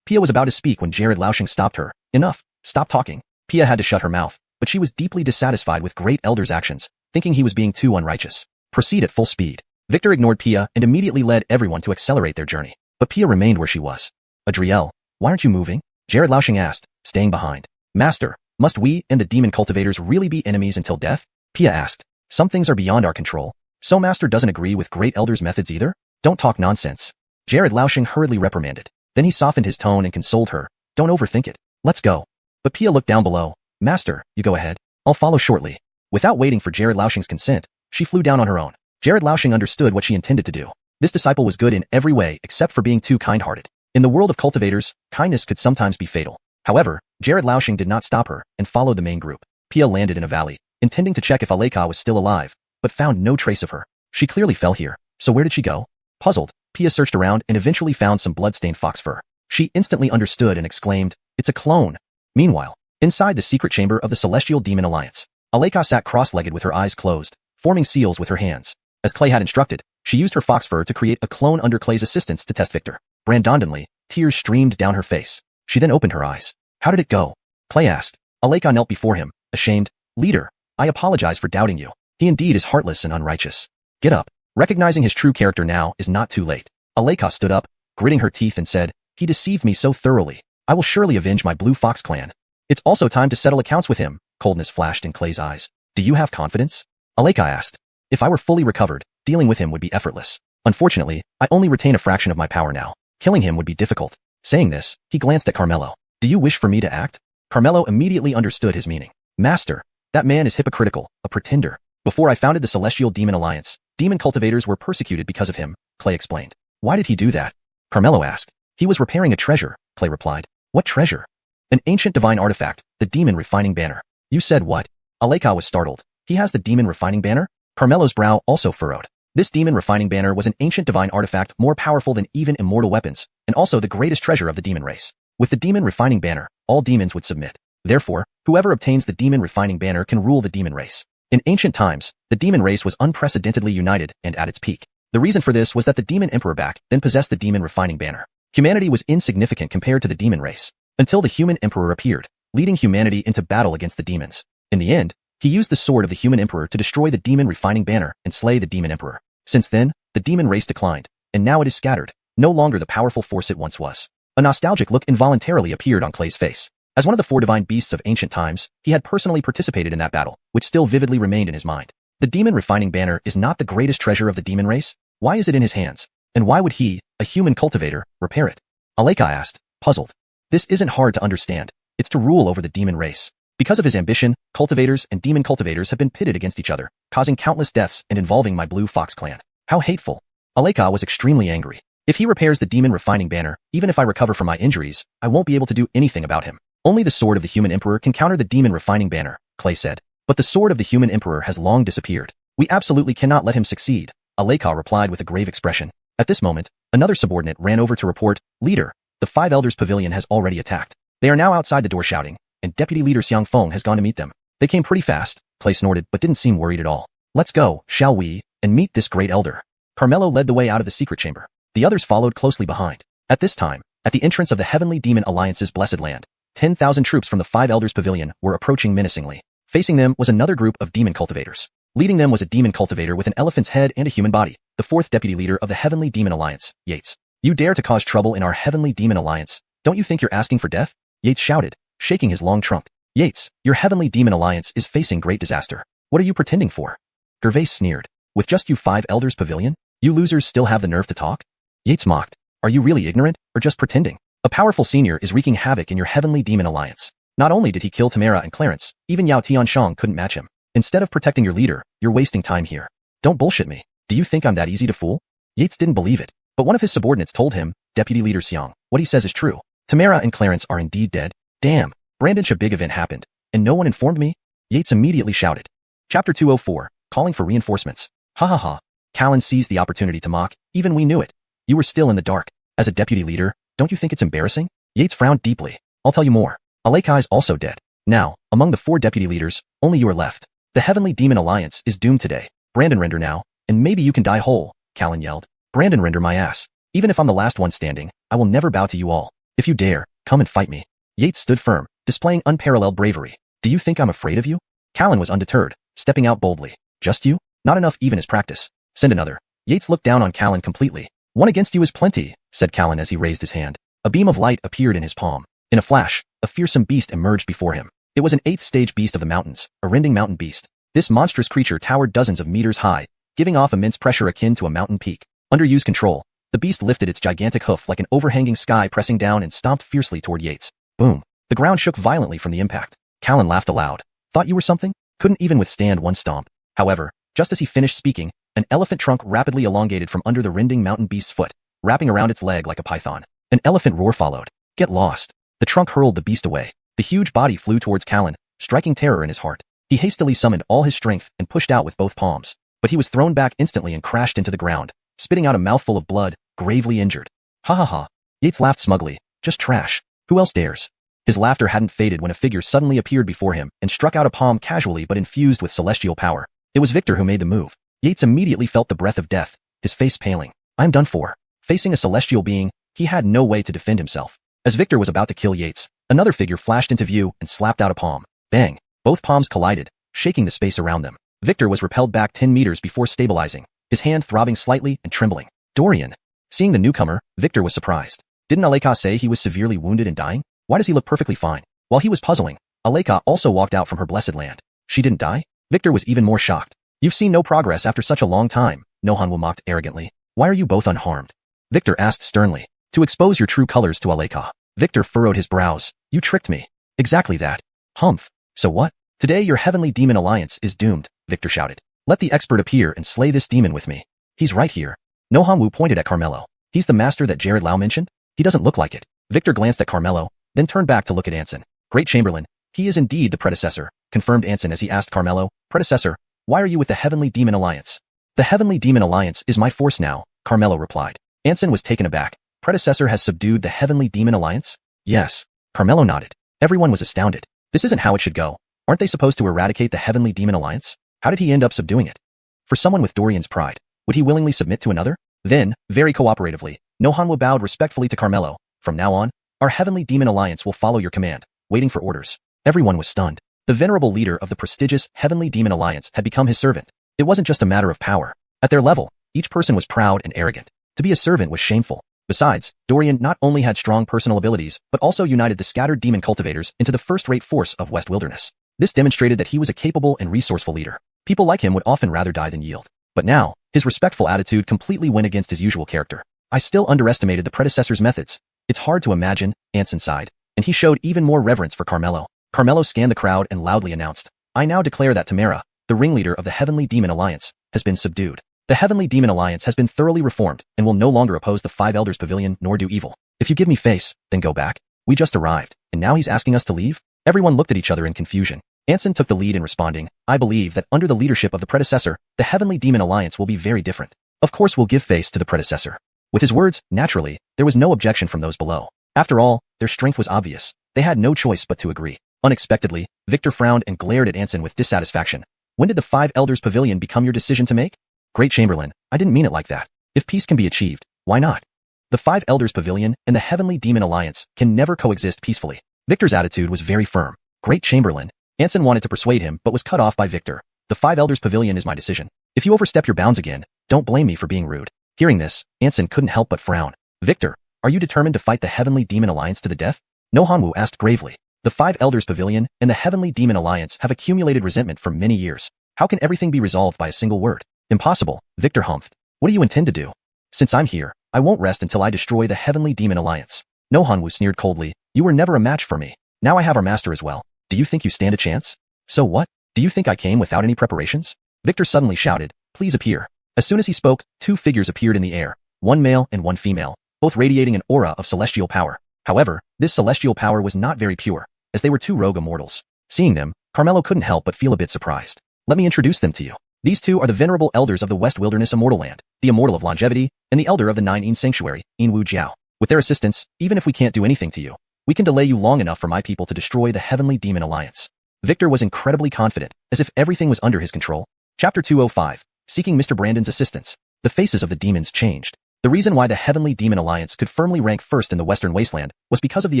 Pia was about to speak when Jared Lausching stopped her. Enough. Stop talking. Pia had to shut her mouth, but she was deeply dissatisfied with Great Elder's actions, thinking he was being too unrighteous. Proceed at full speed. Victor ignored Pia and immediately led everyone to accelerate their journey. But Pia remained where she was. Adriel, why aren't you moving? Jared Lausching asked, staying behind. Master, must we and the demon cultivators really be enemies until death? Pia asked. Some things are beyond our control. So Master doesn't agree with Great Elder's methods either? Don't talk nonsense. Jared Lausching hurriedly reprimanded. Then he softened his tone and consoled her. Don't overthink it. Let's go. But Pia looked down below. Master, you go ahead. I'll follow shortly. Without waiting for Jared Lausching's consent, she flew down on her own. Jared Lausching understood what she intended to do. This disciple was good in every way except for being too kind-hearted. In the world of cultivators, kindness could sometimes be fatal. However, Jared Lausching did not stop her and followed the main group. Pia landed in a valley, intending to check if Aleka was still alive, but found no trace of her. She clearly fell here, so where did she go? Puzzled, Pia searched around and eventually found some blood-stained fox fur. She instantly understood and exclaimed, it's a clone. Meanwhile, inside the secret chamber of the Celestial Demon Alliance, Aleka sat cross-legged with her eyes closed, forming seals with her hands. As Clay had instructed, she used her fox fur to create a clone under Clay's assistance to test Victor. Brandondonly, tears streamed down her face. She then opened her eyes. How did it go? Clay asked. Aleka knelt before him, ashamed. Leader, I apologize for doubting you. He indeed is heartless and unrighteous. Get up. Recognizing his true character now is not too late. Aleka stood up, gritting her teeth and said, he deceived me so thoroughly. I will surely avenge my Blue Fox clan. It's also time to settle accounts with him. Coldness flashed in Clay's eyes. Do you have confidence? Aleka asked. If I were fully recovered, dealing with him would be effortless. Unfortunately, I only retain a fraction of my power now. Killing him would be difficult. Saying this, he glanced at Carmelo. Do you wish for me to act? Carmelo immediately understood his meaning. Master, that man is hypocritical, a pretender. Before I founded the Celestial Demon Alliance, demon cultivators were persecuted because of him, Clay explained. Why did he do that? Carmelo asked. He was repairing a treasure, Clay replied. What treasure? An ancient divine artifact, the Demon Refining Banner. You said what? Aleka was startled. He has the Demon Refining Banner? Carmelo's brow also furrowed. This Demon Refining Banner was an ancient divine artifact more powerful than even immortal weapons, and also the greatest treasure of the demon race. With the Demon Refining Banner, all demons would submit. Therefore, whoever obtains the Demon Refining Banner can rule the demon race. In ancient times, the demon race was unprecedentedly united and at its peak. The reason for this was that the Demon Emperor back then possessed the Demon Refining Banner. Humanity was insignificant compared to the demon race, until the Human Emperor appeared, leading humanity into battle against the demons. In the end, he used the sword of the Human Emperor to destroy the Demon Refining Banner and slay the Demon Emperor. Since then, the demon race declined, and now it is scattered, no longer the powerful force it once was. A nostalgic look involuntarily appeared on Clay's face. As one of the 4 divine beasts of ancient times, he had personally participated in that battle, which still vividly remained in his mind. The Demon Refining Banner is not the greatest treasure of the demon race? Why is it in his hands? And why would he, a human cultivator, repair it? Aleka asked, puzzled. This isn't hard to understand. It's to rule over the demon race. Because of his ambition, cultivators and demon cultivators have been pitted against each other, causing countless deaths and involving my Blue Fox clan. How hateful. Aleka was extremely angry. If he repairs the demon refining banner, even if I recover from my injuries, I won't be able to do anything about him. Only the sword of the human emperor can counter the demon refining banner, Clay said. But the sword of the human emperor has long disappeared. We absolutely cannot let him succeed, Aleka replied with a grave expression. At this moment, another subordinate ran over to report, Leader, the 5 Elders Pavilion has already attacked. They are now outside the door shouting, and Deputy Leader Xiang Feng has gone to meet them. They came pretty fast, Clay snorted but didn't seem worried at all. Let's go, shall we, and meet this great elder. Carmelo led the way out of the secret chamber. The others followed closely behind. At this time, at the entrance of the Heavenly Demon Alliance's blessed land, 10,000 troops from the 5 Elders Pavilion were approaching menacingly. Facing them was another group of demon cultivators. Leading them was a demon cultivator with an elephant's head and a human body, the 4th deputy leader of the Heavenly Demon Alliance, Yates. You dare to cause trouble in our Heavenly Demon Alliance? Don't you think you're asking for death? Yates shouted, shaking his long trunk. Yates, your Heavenly Demon Alliance is facing great disaster. What are you pretending for? Gervais sneered. With just you 5 Elders Pavilion? You losers still have the nerve to talk? Yates mocked. Are you really ignorant, or just pretending? A powerful senior is wreaking havoc in your Heavenly Demon Alliance. Not only did he kill Tamara and Clarence, even Yao Tianshang couldn't match him. Instead of protecting your leader, you're wasting time here. Don't bullshit me. Do you think I'm that easy to fool? Yates didn't believe it, but one of his subordinates told him, Deputy Leader Xiang, what he says is true. Tamara and Clarence are indeed dead. Damn, Brandon's big event happened, and no one informed me? Yates immediately shouted. Chapter 204, Calling for Reinforcements. Ha ha ha. Callan seized the opportunity to mock, even we knew it. You were still in the dark. As a deputy leader, don't you think it's embarrassing? Yates frowned deeply. I'll tell you more. Aleka is also dead. Now, among the 4 deputy leaders, only you are left. The Heavenly Demon Alliance is doomed today. Brandon render now, and maybe you can die whole, Callan yelled. Brandon render my ass. Even if I'm the last one standing, I will never bow to you all. If you dare, come and fight me. Yates stood firm, displaying unparalleled bravery. Do you think I'm afraid of you? Callan was undeterred, stepping out boldly. Just you? Not enough even as practice. Send another. Yates looked down on Callan completely. One against you is plenty, said Callan as he raised his hand. A beam of light appeared in his palm. In a flash, a fearsome beast emerged before him. It was an 8th stage beast of the mountains, a rending mountain beast. This monstrous creature towered dozens of meters high, giving off immense pressure akin to a mountain peak. Under Yu's control, the beast lifted its gigantic hoof like an overhanging sky pressing down and stomped fiercely toward Yates. Boom. The ground shook violently from the impact. Callan laughed aloud. Thought you were something? Couldn't even withstand one stomp. However, just as he finished speaking, an elephant trunk rapidly elongated from under the rending mountain beast's foot, wrapping around its leg like a python. An elephant roar followed. Get lost. The trunk hurled the beast away. The huge body flew towards Callan, striking terror in his heart. He hastily summoned all his strength and pushed out with both palms. But he was thrown back instantly and crashed into the ground, spitting out a mouthful of blood, gravely injured. Ha ha ha. Yates laughed smugly. Just trash. Who else dares? His laughter hadn't faded when a figure suddenly appeared before him and struck out a palm casually but infused with celestial power. It was Victor who made the move. Yates immediately felt the breath of death, his face paling. I'm done for. Facing a celestial being, he had no way to defend himself. As Victor was about to kill Yates, another figure flashed into view and slapped out a palm. Bang! Both palms collided, shaking the space around them. Victor was repelled back 10 meters before stabilizing, his hand throbbing slightly and trembling. Dorian! Seeing the newcomer, Victor was surprised. Didn't Aleka say he was severely wounded and dying? Why does he look perfectly fine? While he was puzzling, Aleka also walked out from her blessed land. She didn't die? Victor was even more shocked. You've seen no progress after such a long time, Nohanwu mocked arrogantly. Why are you both unharmed? Victor asked sternly. To expose your true colors to Aleka. Victor furrowed his brows. You tricked me. Exactly that. Humph. So what? Today your Heavenly Demon Alliance is doomed, Victor shouted. Let the expert appear and slay this demon with me. He's right here. Nohanwu pointed at Carmelo. He's the master that Jared Lau mentioned? He doesn't look like it. Victor glanced at Carmelo, then turned back to look at Anson. Great Chamberlain, he is indeed the predecessor, confirmed Anson as he asked Carmelo. Predecessor, why are you with the Heavenly Demon Alliance? The Heavenly Demon Alliance is my force now, Carmelo replied. Anson was taken aback. Predecessor has subdued the Heavenly Demon Alliance? Yes. Carmelo nodded. Everyone was astounded. This isn't how it should go. Aren't they supposed to eradicate the Heavenly Demon Alliance? How did he end up subduing it? For someone with Dorian's pride, would he willingly submit to another? Then, very cooperatively, Nohanwu bowed respectfully to Carmelo. From now on, our Heavenly Demon Alliance will follow your command, waiting for orders. Everyone was stunned. The venerable leader of the prestigious Heavenly Demon Alliance had become his servant. It wasn't just a matter of power. At their level, each person was proud and arrogant. To be a servant was shameful. Besides, Dorian not only had strong personal abilities, but also united the scattered demon cultivators into the first-rate force of West Wilderness. This demonstrated that he was a capable and resourceful leader. People like him would often rather die than yield. But now, his respectful attitude completely went against his usual character. I still underestimated the predecessor's methods. It's hard to imagine, Anson sighed, and he showed even more reverence for Carmelo. Carmelo scanned the crowd and loudly announced, I now declare that Tamara, the ringleader of the Heavenly Demon Alliance, has been subdued. The Heavenly Demon Alliance has been thoroughly reformed and will no longer oppose the Five Elders Pavilion nor do evil. If you give me face, then go back. We just arrived, and now he's asking us to leave? Everyone looked at each other in confusion. Anson took the lead in responding, I believe that under the leadership of the predecessor, the Heavenly Demon Alliance will be very different. Of course we'll give face to the predecessor. With his words, naturally, there was no objection from those below. After all, their strength was obvious. They had no choice but to agree. Unexpectedly, Victor frowned and glared at Anson with dissatisfaction. When did the Five Elders Pavilion become your decision to make? Great Chamberlain, I didn't mean it like that. If peace can be achieved, why not? The Five Elders Pavilion and the Heavenly Demon Alliance can never coexist peacefully. Victor's attitude was very firm. Great Chamberlain. Anson wanted to persuade him but was cut off by Victor. The Five Elders Pavilion is my decision. If you overstep your bounds again, don't blame me for being rude. Hearing this, Anson couldn't help but frown. Victor, are you determined to fight the Heavenly Demon Alliance to the death? No Hanwu asked gravely. The Five Elders Pavilion and the Heavenly Demon Alliance have accumulated resentment for many years. How can everything be resolved by a single word? Impossible, Victor humphed. What do you intend to do? Since I'm here, I won't rest until I destroy the Heavenly Demon Alliance. No Hanwu sneered coldly. You were never a match for me. Now I have our master as well. Do you think you stand a chance? So what? Do you think I came without any preparations? Victor suddenly shouted, please appear. As soon as he spoke, two figures appeared in the air, one male and one female, both radiating an aura of celestial power. However, this celestial power was not very pure, as they were two rogue immortals. Seeing them, Carmelo couldn't help but feel a bit surprised. Let me introduce them to you. These two are the venerable elders of the West Wilderness Immortal Land, the Immortal of Longevity, and the Elder of the Nine Yin Sanctuary, Yin Wu Jiao. With their assistance, even if we can't do anything to you, we can delay you long enough for my people to destroy the Heavenly Demon Alliance. Victor was incredibly confident, as if everything was under his control. Chapter 205, Seeking Mr. Brandon's Assistance. The faces of the demons changed. The reason why the Heavenly Demon Alliance could firmly rank first in the Western Wasteland was because of the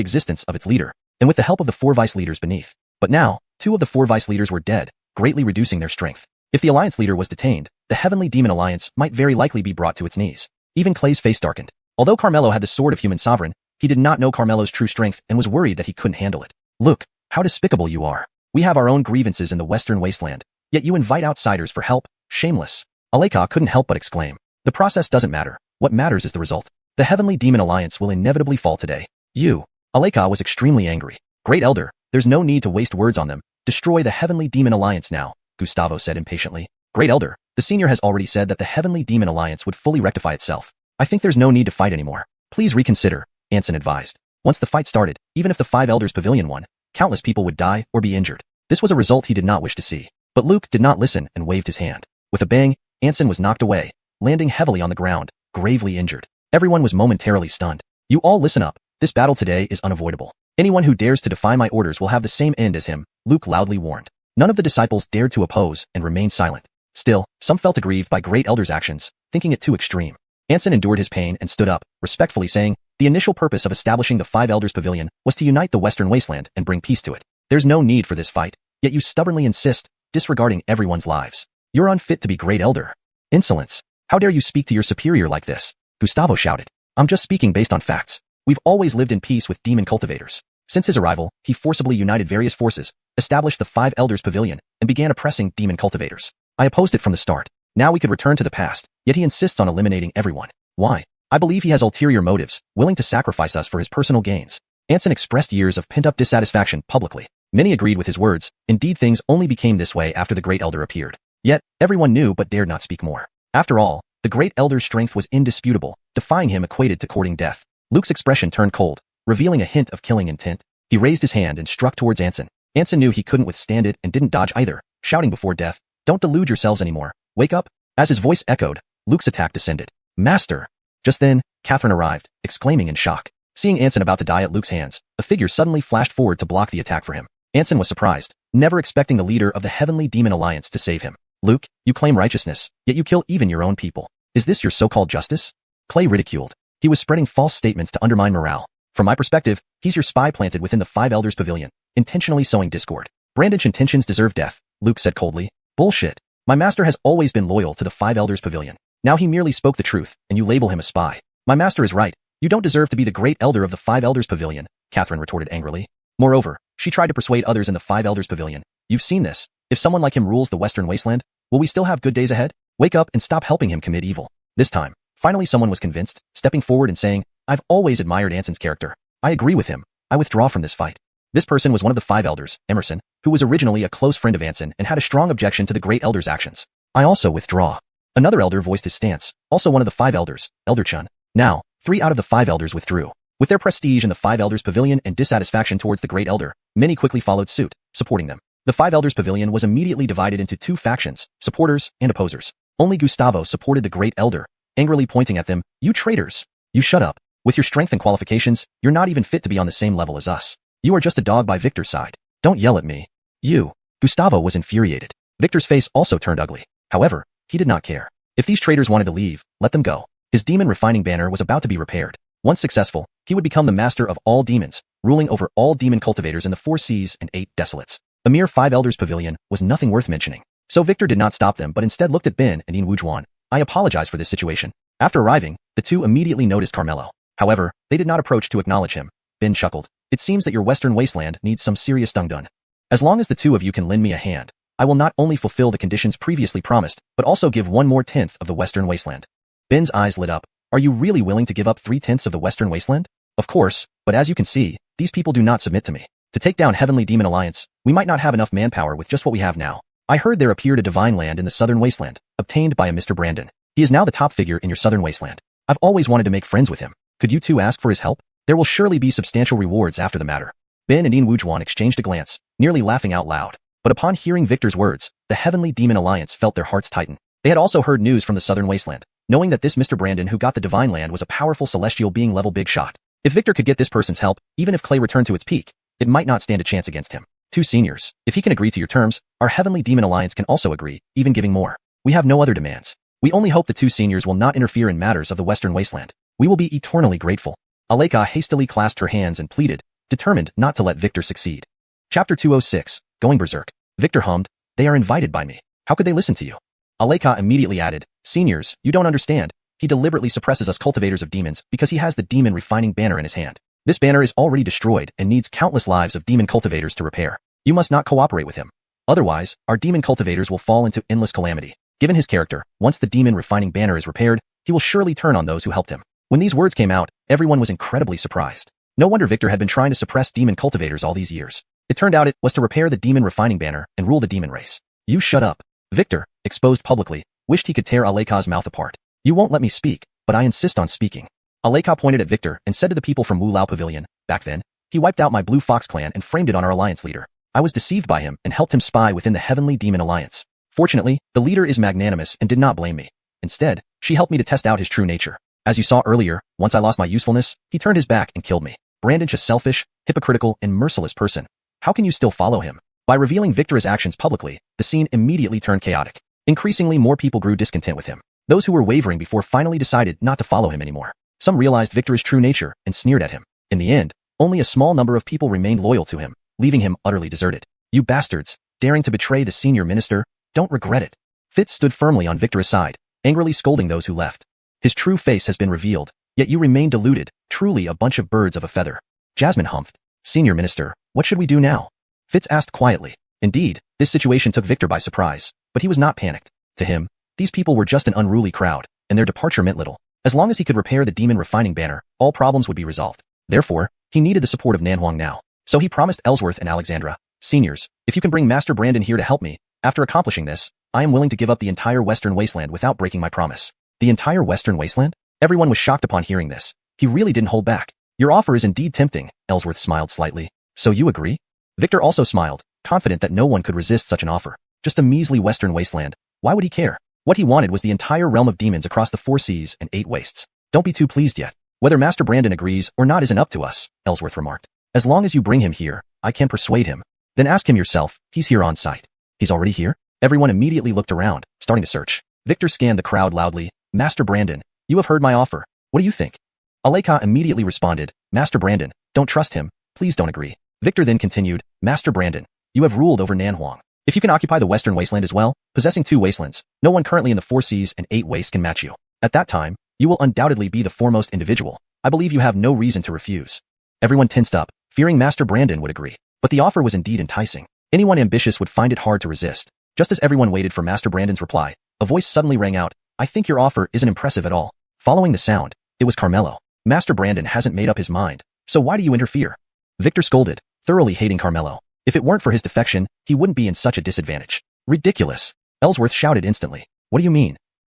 existence of its leader, and with the help of the four vice leaders beneath. But now, two of the four vice leaders were dead, greatly reducing their strength. If the Alliance leader was detained, the Heavenly Demon Alliance might very likely be brought to its knees. Even Clay's face darkened. Although Carmelo had the sword of human sovereign, he did not know Carmelo's true strength and was worried that he couldn't handle it. Look, how despicable you are. We have our own grievances in the Western Wasteland, yet you invite outsiders for help. Shameless. Aleka couldn't help but exclaim. The process doesn't matter. What matters is the result. The Heavenly Demon Alliance will inevitably fall today. Aleka was extremely angry. Great Elder, there's no need to waste words on them. Destroy the Heavenly Demon Alliance now, Gustavo said impatiently. Great Elder, the senior has already said that the Heavenly Demon Alliance would fully rectify itself. I think there's no need to fight anymore. Please reconsider, Anson advised. Once the fight started, even if the Five Elders Pavilion won, countless people would die or be injured. This was a result he did not wish to see. But Luke did not listen and waved his hand. With a bang, Anson was knocked away, landing heavily on the ground, gravely injured. Everyone was momentarily stunned. You all listen up. This battle today is unavoidable. Anyone who dares to defy my orders will have the same end as him, Luke loudly warned. None of the disciples dared to oppose and remained silent. Still, some felt aggrieved by Great Elder's actions, thinking it too extreme. Anson endured his pain and stood up, respectfully saying, the initial purpose of establishing the Five Elders Pavilion was to unite the Western Wasteland and bring peace to it. There's no need for this fight, yet you stubbornly insist, disregarding everyone's lives. You're unfit to be Great Elder. Insolence. How dare you speak to your superior like this? Gustavo shouted. I'm just speaking based on facts. We've always lived in peace with demon cultivators. Since his arrival, he forcibly united various forces, established the Five Elders Pavilion, and began oppressing demon cultivators. I opposed it from the start. Now we could return to the past, yet he insists on eliminating everyone. Why? I believe he has ulterior motives, willing to sacrifice us for his personal gains. Anson expressed years of pent-up dissatisfaction publicly. Many agreed with his words. Indeed, things only became this way after the Great Elder appeared. Yet, everyone knew but dared not speak more. After all, the Great Elder's strength was indisputable. Defying him equated to courting death. Luke's expression turned cold, revealing a hint of killing intent. He raised his hand and struck towards Anson. Anson knew he couldn't withstand it and didn't dodge either, shouting before death, "Don't delude yourselves anymore. Wake up." As his voice echoed, Luke's attack descended. "Master!" Just then, Catherine arrived, exclaiming in shock. Seeing Anson about to die at Luke's hands, a figure suddenly flashed forward to block the attack for him. Anson was surprised, never expecting the leader of the Heavenly Demon Alliance to save him. "Luke, you claim righteousness, yet you kill even your own people. Is this your so-called justice?" Clay ridiculed. He was spreading false statements to undermine morale. "From my perspective, he's your spy planted within the Five Elders Pavilion, intentionally sowing discord. Brandon's intentions deserve death," Luke said coldly. "Bullshit. My master has always been loyal to the Five Elders Pavilion. Now he merely spoke the truth, and you label him a spy. My master is right. You don't deserve to be the Great Elder of the Five Elders Pavilion," Catherine retorted angrily. Moreover, she tried to persuade others in the Five Elders Pavilion. "You've seen this. If someone like him rules the Western Wasteland, will we still have good days ahead? Wake up and stop helping him commit evil." This time, finally someone was convinced, stepping forward and saying, "I've always admired Anson's character. I agree with him. I withdraw from this fight." This person was one of the Five Elders, Emerson, who was originally a close friend of Anson and had a strong objection to the Great Elder's actions. "I also withdraw." Another elder voiced his stance, also one of the 5 elders, Elder Chun. Now, 3 out of the 5 elders withdrew. With their prestige in the 5 elders' pavilion and dissatisfaction towards the great elder, many quickly followed suit, supporting them. The 5 elders' pavilion was immediately divided into 2 factions, supporters and opposers. Only Gustavo supported the great elder, angrily pointing at them, "You traitors! You shut up. With your strength and qualifications, you're not even fit to be on the same level as us. You are just a dog by Victor's side. Don't yell at me. You." Gustavo was infuriated. Victor's face also turned ugly. However, he did not care. If these traitors wanted to leave, let them go. His demon refining banner was about to be repaired. Once successful, he would become the master of all demons, ruling over all demon cultivators in the 4 seas and 8 desolates. A mere 5 elders pavilion was nothing worth mentioning. So Victor did not stop them but instead looked at Ben and Yin Wujuan. "I apologize for this situation." After arriving, the 2 immediately noticed Carmelo. However, they did not approach to acknowledge him. Ben chuckled. "It seems that your western wasteland needs some serious done. As long as the 2 of you can lend me a hand, I will not only fulfill the conditions previously promised, but also give 1 more tenth of the western wasteland." Ben's eyes lit up. "Are you really willing to give up 3/10 of the western wasteland?" "Of course, but as you can see, these people do not submit to me. To take down Heavenly Demon Alliance, we might not have enough manpower with just what we have now. I heard there appeared a divine land in the southern wasteland, obtained by a Mr. Brandon. He is now the top figure in your southern wasteland. I've always wanted to make friends with him. Could you 2 ask for his help? There will surely be substantial rewards after the matter." Ben and Yin Wujuan exchanged a glance, nearly laughing out loud. But upon hearing Victor's words, the Heavenly Demon Alliance felt their hearts tighten. They had also heard news from the southern wasteland, knowing that this Mr. Brandon who got the divine land was a powerful celestial being level big shot. If Victor could get this person's help, even if Clay returned to its peak, it might not stand a chance against him. 2 seniors, if he can agree to your terms, our Heavenly Demon Alliance can also agree, even giving more. We have no other demands. We only hope the 2 seniors will not interfere in matters of the Western Wasteland. We will be eternally grateful." Aleka hastily clasped her hands and pleaded, determined not to let Victor succeed. Chapter 206, Going Berserk. Victor hummed, "They are invited by me. How could they listen to you?" Aleka immediately added, "Seniors, you don't understand. He deliberately suppresses us cultivators of demons because he has the demon refining banner in his hand. This banner is already destroyed and needs countless lives of demon cultivators to repair. You must not cooperate with him. Otherwise, our demon cultivators will fall into endless calamity. Given his character, once the demon refining banner is repaired, he will surely turn on those who helped him." When these words came out, everyone was incredibly surprised. No wonder Victor had been trying to suppress demon cultivators all these years. It turned out it was to repair the demon refining banner and rule the demon race. "You shut up." Victor, exposed publicly, wished he could tear Aleka's mouth apart. "You won't let me speak, but I insist on speaking." Aleka pointed at Victor and said to the people from Wu Lao Pavilion, "Back then, he wiped out my Blue Fox clan and framed it on our alliance leader. I was deceived by him and helped him spy within the Heavenly Demon Alliance. Fortunately, the leader is magnanimous and did not blame me. Instead, she helped me to test out his true nature. As you saw earlier, once I lost my usefulness, he turned his back and killed me. Brandon's a selfish, hypocritical, and merciless person. How can you still follow him?" By revealing Victor's actions publicly, the scene immediately turned chaotic. Increasingly more people grew discontent with him. Those who were wavering before finally decided not to follow him anymore. Some realized Victor's true nature and sneered at him. In the end, only a small number of people remained loyal to him, leaving him utterly deserted. "You bastards, daring to betray the senior minister, don't regret it." Fitz stood firmly on Victor's side, angrily scolding those who left. "His true face has been revealed, yet you remain deluded, truly a bunch of birds of a feather." Jasmine humphed. "Senior minister, what should we do now?" Fitz asked quietly. Indeed, this situation took Victor by surprise, but he was not panicked. To him, these people were just an unruly crowd, and their departure meant little. As long as he could repair the demon refining banner, all problems would be resolved. Therefore, he needed the support of Nanhuang now. So he promised Ellsworth and Alexandra, "Seniors, if you can bring Master Brandon here to help me, after accomplishing this, I am willing to give up the entire Western Wasteland without breaking my promise." The entire Western Wasteland? Everyone was shocked upon hearing this. He really didn't hold back. "Your offer is indeed tempting," Ellsworth smiled slightly. "So you agree?" Victor also smiled, confident that no one could resist such an offer. Just a measly Western Wasteland. Why would he care? What he wanted was the entire realm of demons across the 4 seas and 8 wastes. "Don't be too pleased yet. Whether Master Brandon agrees or not isn't up to us," Ellsworth remarked. "As long as you bring him here, I can persuade him. Then ask him yourself, he's here on site." "He's already here?" Everyone immediately looked around, starting to search. Victor scanned the crowd loudly. "Master Brandon, you have heard my offer. What do you think?" Aleka immediately responded, "Master Brandon, don't trust him. Please don't agree." Victor then continued, "Master Brandon, you have ruled over Nanhuang. If you can occupy the Western Wasteland as well, possessing 2 wastelands, no one currently in the 4 seas and 8 wastes can match you. At that time, you will undoubtedly be the foremost individual. I believe you have no reason to refuse." Everyone tensed up, fearing Master Brandon would agree. But the offer was indeed enticing. Anyone ambitious would find it hard to resist. Just as everyone waited for Master Brandon's reply, a voice suddenly rang out, "I think your offer isn't impressive at all." Following the sound, it was Carmelo. "Master Brandon hasn't made up his mind, so why do you interfere?" Victor scolded, thoroughly hating Carmelo. If it weren't for his defection, he wouldn't be in such a disadvantage. "Ridiculous!" Ellsworth shouted instantly. "What do you mean?"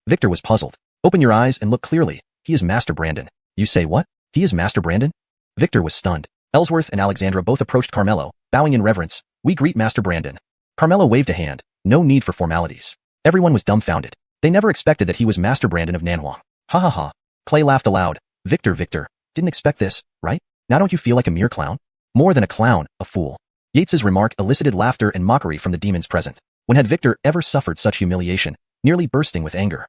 Victor was puzzled. Open your eyes and look clearly. He is Master Brandon. You say what? He is Master Brandon? Victor was stunned. Ellsworth and Alexandra both approached Carmelo, bowing in reverence. We greet Master Brandon. Carmelo waved a hand. No need for formalities. Everyone was dumbfounded. They never expected that he was Master Brandon of Nanhuang. Ha ha ha. Clay laughed aloud. Victor, didn't expect this, right? Now don't you feel like a mere clown? More than a clown, a fool. Yates's remark elicited laughter and mockery from the demons present. When had Victor ever suffered such humiliation, nearly bursting with anger?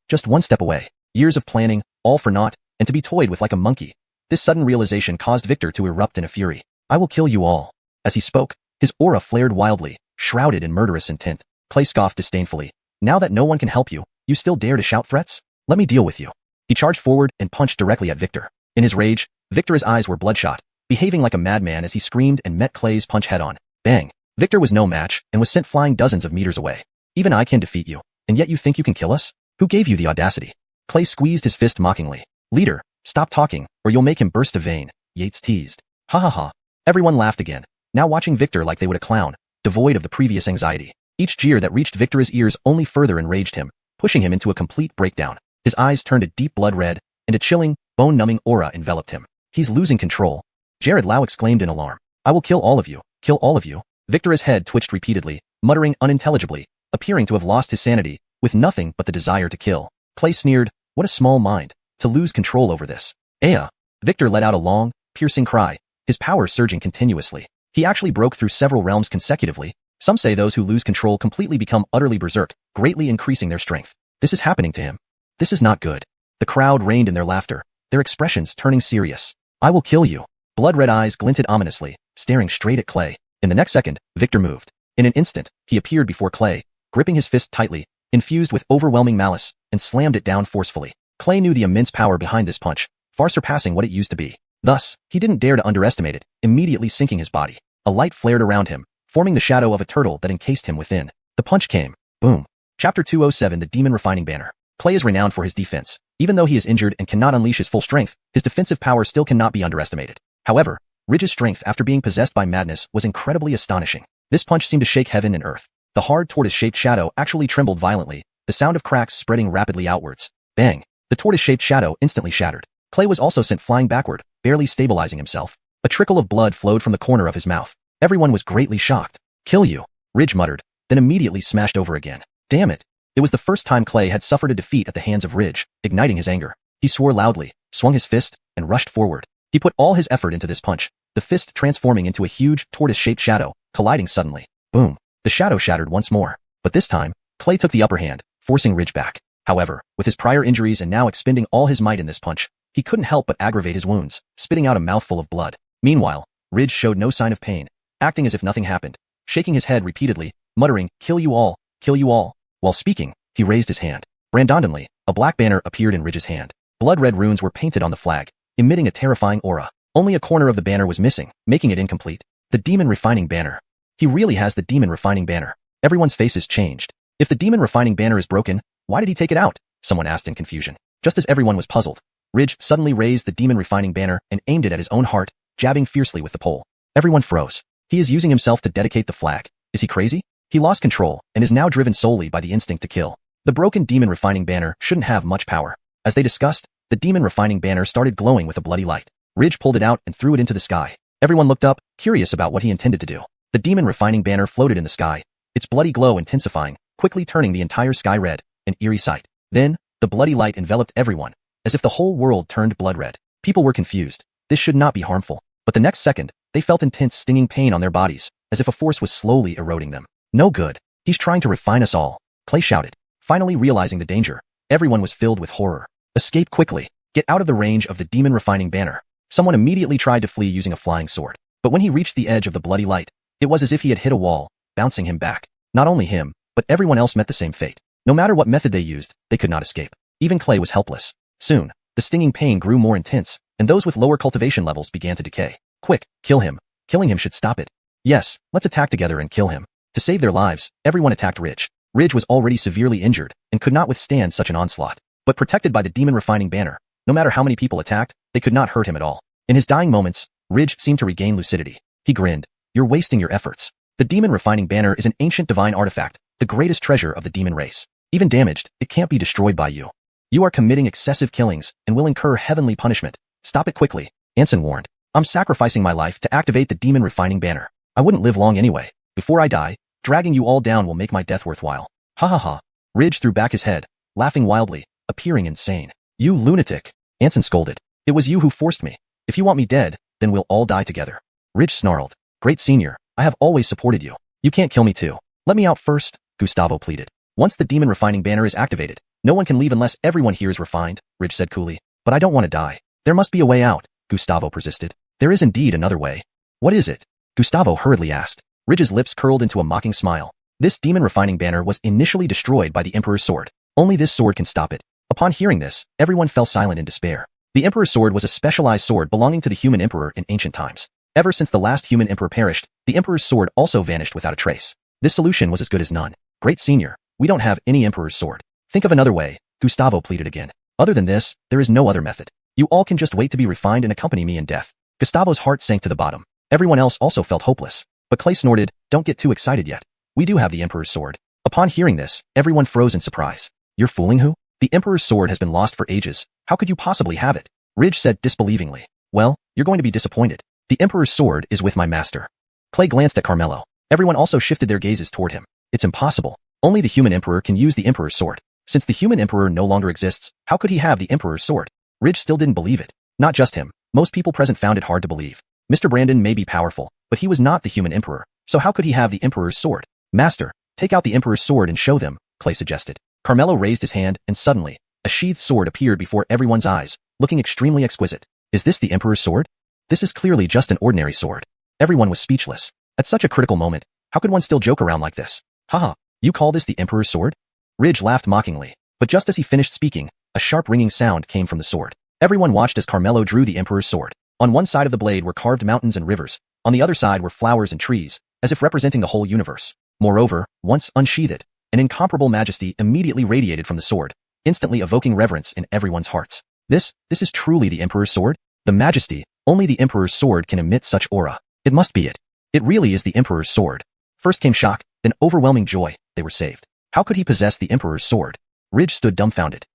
Just one step away. Years of planning, all for naught, and to be toyed with like a monkey. This sudden realization caused Victor to erupt in a fury. I will kill you all. As he spoke, his aura flared wildly, shrouded in murderous intent. Clay scoffed disdainfully. Now that no one can help you, you still dare to shout threats? Let me deal with you. He charged forward and punched directly at Victor. In his rage, Victor's eyes were bloodshot, behaving like a madman as he screamed and met Clay's punch head-on. Bang! Victor was no match and was sent flying dozens of meters away. Even I can defeat you, and yet you think you can kill us? Who gave you the audacity? Clay squeezed his fist mockingly. Leader, stop talking, or you'll make him burst a vein, Yates teased. Ha ha ha. Everyone laughed again, now watching Victor like they would a clown, devoid of the previous anxiety. Each jeer that reached Victor's ears only further enraged him, pushing him into a complete breakdown. His eyes turned a deep blood red, and a chilling, bone-numbing aura enveloped him. He's losing control. Jared Lau exclaimed in alarm. I will kill all of you. Kill all of you. Victor's head twitched repeatedly, muttering unintelligibly, appearing to have lost his sanity, with nothing but the desire to kill. Clay sneered. What a small mind, to lose control over this. Aya! Victor let out a long, piercing cry, his power surging continuously. He actually broke through several realms consecutively. Some say those who lose control completely become utterly berserk, greatly increasing their strength. This is happening to him. This is not good. The crowd rained in their laughter, their expressions turning serious. I will kill you. Blood-red eyes glinted ominously, staring straight at Clay. In the next second, Victor moved. In an instant, he appeared before Clay, gripping his fist tightly, infused with overwhelming malice, and slammed it down forcefully. Clay knew the immense power behind this punch, far surpassing what it used to be. Thus, he didn't dare to underestimate it, immediately sinking his body. A light flared around him, forming the shadow of a turtle that encased him within. The punch came. Boom. Chapter 207 The Demon Refining Banner. Clay is renowned for his defense. Even though he is injured and cannot unleash his full strength, his defensive power still cannot be underestimated. However, Ridge's strength after being possessed by madness was incredibly astonishing. This punch seemed to shake heaven and earth. The hard tortoise-shaped shadow actually trembled violently, the sound of cracks spreading rapidly outwards. Bang! The tortoise-shaped shadow instantly shattered. Clay was also sent flying backward, barely stabilizing himself. A trickle of blood flowed from the corner of his mouth. Everyone was greatly shocked. Kill you, Ridge muttered, then immediately smashed over again. Damn it. It was the first time Clay had suffered a defeat at the hands of Ridge, igniting his anger. He swore loudly, swung his fist, and rushed forward. He put all his effort into this punch, the fist transforming into a huge, tortoise-shaped shadow, colliding suddenly. Boom. The shadow shattered once more. But this time, Clay took the upper hand, forcing Ridge back. However, with his prior injuries and now expending all his might in this punch, he couldn't help but aggravate his wounds, spitting out a mouthful of blood. Meanwhile, Ridge showed no sign of pain, acting as if nothing happened, shaking his head repeatedly, muttering, kill you all, kill you all. While speaking, he raised his hand. Randomly, a black banner appeared in Ridge's hand. Blood-red runes were painted on the flag, emitting a terrifying aura. Only a corner of the banner was missing, making it incomplete. The Demon Refining Banner. He really has the Demon Refining Banner. Everyone's faces changed. If the Demon Refining Banner is broken, why did he take it out? Someone asked in confusion. Just as everyone was puzzled, Ridge suddenly raised the Demon Refining Banner and aimed it at his own heart, jabbing fiercely with the pole. Everyone froze. He is using himself to dedicate the flag. Is he crazy? He lost control and is now driven solely by the instinct to kill. The broken Demon Refining Banner shouldn't have much power. As they discussed, the Demon Refining Banner started glowing with a bloody light. Ridge pulled it out and threw it into the sky. Everyone looked up, curious about what he intended to do. The Demon Refining Banner floated in the sky, its bloody glow intensifying, quickly turning the entire sky red, an eerie sight. Then, the bloody light enveloped everyone, as if the whole world turned blood red. People were confused. This should not be harmful. But the next second, they felt intense stinging pain on their bodies, as if a force was slowly eroding them. No good. He's trying to refine us all, Clay shouted. Finally realizing the danger, everyone was filled with horror. Escape quickly. Get out of the range of the Demon Refining Banner. Someone immediately tried to flee using a flying sword. But when he reached the edge of the bloody light, it was as if he had hit a wall, bouncing him back. Not only him, but everyone else met the same fate. No matter what method they used, they could not escape. Even Clay was helpless. Soon, the stinging pain grew more intense, and those with lower cultivation levels began to decay. Quick, kill him. Killing him should stop it. Yes, let's attack together and kill him. To save their lives, everyone attacked Ridge. Ridge was already severely injured and could not withstand such an onslaught. But protected by the Demon Refining Banner, no matter how many people attacked, they could not hurt him at all. In his dying moments, Ridge seemed to regain lucidity. He grinned. You're wasting your efforts. The Demon Refining Banner is an ancient divine artifact, the greatest treasure of the demon race. Even damaged, it can't be destroyed by you. You are committing excessive killings and will incur heavenly punishment. Stop it quickly, Anson warned. I'm sacrificing my life to activate the demon refining banner. I wouldn't live long anyway. Before I die, dragging you all down will make my death worthwhile. Ha ha ha. Ridge threw back his head, laughing wildly, appearing insane. You lunatic, Anson scolded. It was you who forced me. If you want me dead, then we'll all die together. Ridge snarled. Great senior, I have always supported you. You can't kill me too. Let me out first, Gustavo pleaded. Once the demon refining banner is activated, no one can leave unless everyone here is refined, Ridge said coolly. But I don't want to die. There must be a way out, Gustavo persisted. There is indeed another way. What is it? Gustavo hurriedly asked. Ridge's lips curled into a mocking smile. This demon refining banner was initially destroyed by the Emperor's sword. Only this sword can stop it. Upon hearing this, everyone fell silent in despair. The Emperor's sword was a specialized sword belonging to the human emperor in ancient times. Ever since the last human emperor perished, the Emperor's sword also vanished without a trace. This solution was as good as none. Great senior, we don't have any Emperor's sword. Think of another way, Gustavo pleaded again. Other than this, there is no other method. You all can just wait to be refined and accompany me in death. Gustavo's heart sank to the bottom. Everyone else also felt hopeless. But Clay snorted, don't get too excited yet. We do have the Emperor's sword. Upon hearing this, everyone froze in surprise. You're fooling who? The Emperor's sword has been lost for ages. How could you possibly have it? Ridge said disbelievingly. Well, you're going to be disappointed. The Emperor's sword is with my master. Clay glanced at Carmelo. Everyone also shifted their gazes toward him. It's impossible. Only the human emperor can use the Emperor's sword. Since the human emperor no longer exists, how could he have the Emperor's sword? Ridge still didn't believe it. Not just him. Most people present found it hard to believe. Mr. Brandon may be powerful, but he was not the human emperor. So how could he have the Emperor's sword? Master, take out the Emperor's sword and show them, Clay suggested. Carmelo raised his hand, and suddenly, a sheathed sword appeared before everyone's eyes, looking extremely exquisite. Is this the Emperor's sword? This is clearly just an ordinary sword. Everyone was speechless. At such a critical moment, how could one still joke around like this? Haha, you call this the Emperor's sword? Ridge laughed mockingly, but just as he finished speaking, a sharp ringing sound came from the sword. Everyone watched as Carmelo drew the Emperor's sword. On one side of the blade were carved mountains and rivers, on the other side were flowers and trees, as if representing the whole universe. Moreover, once unsheathed, an incomparable majesty immediately radiated from the sword, instantly evoking reverence in everyone's hearts. This is truly the Emperor's sword? The majesty, only the Emperor's sword can emit such aura. It must be it. It really is the Emperor's sword. First came shock, then overwhelming joy. They were saved. How could he possess the Emperor's sword? Ridge stood dumbfounded.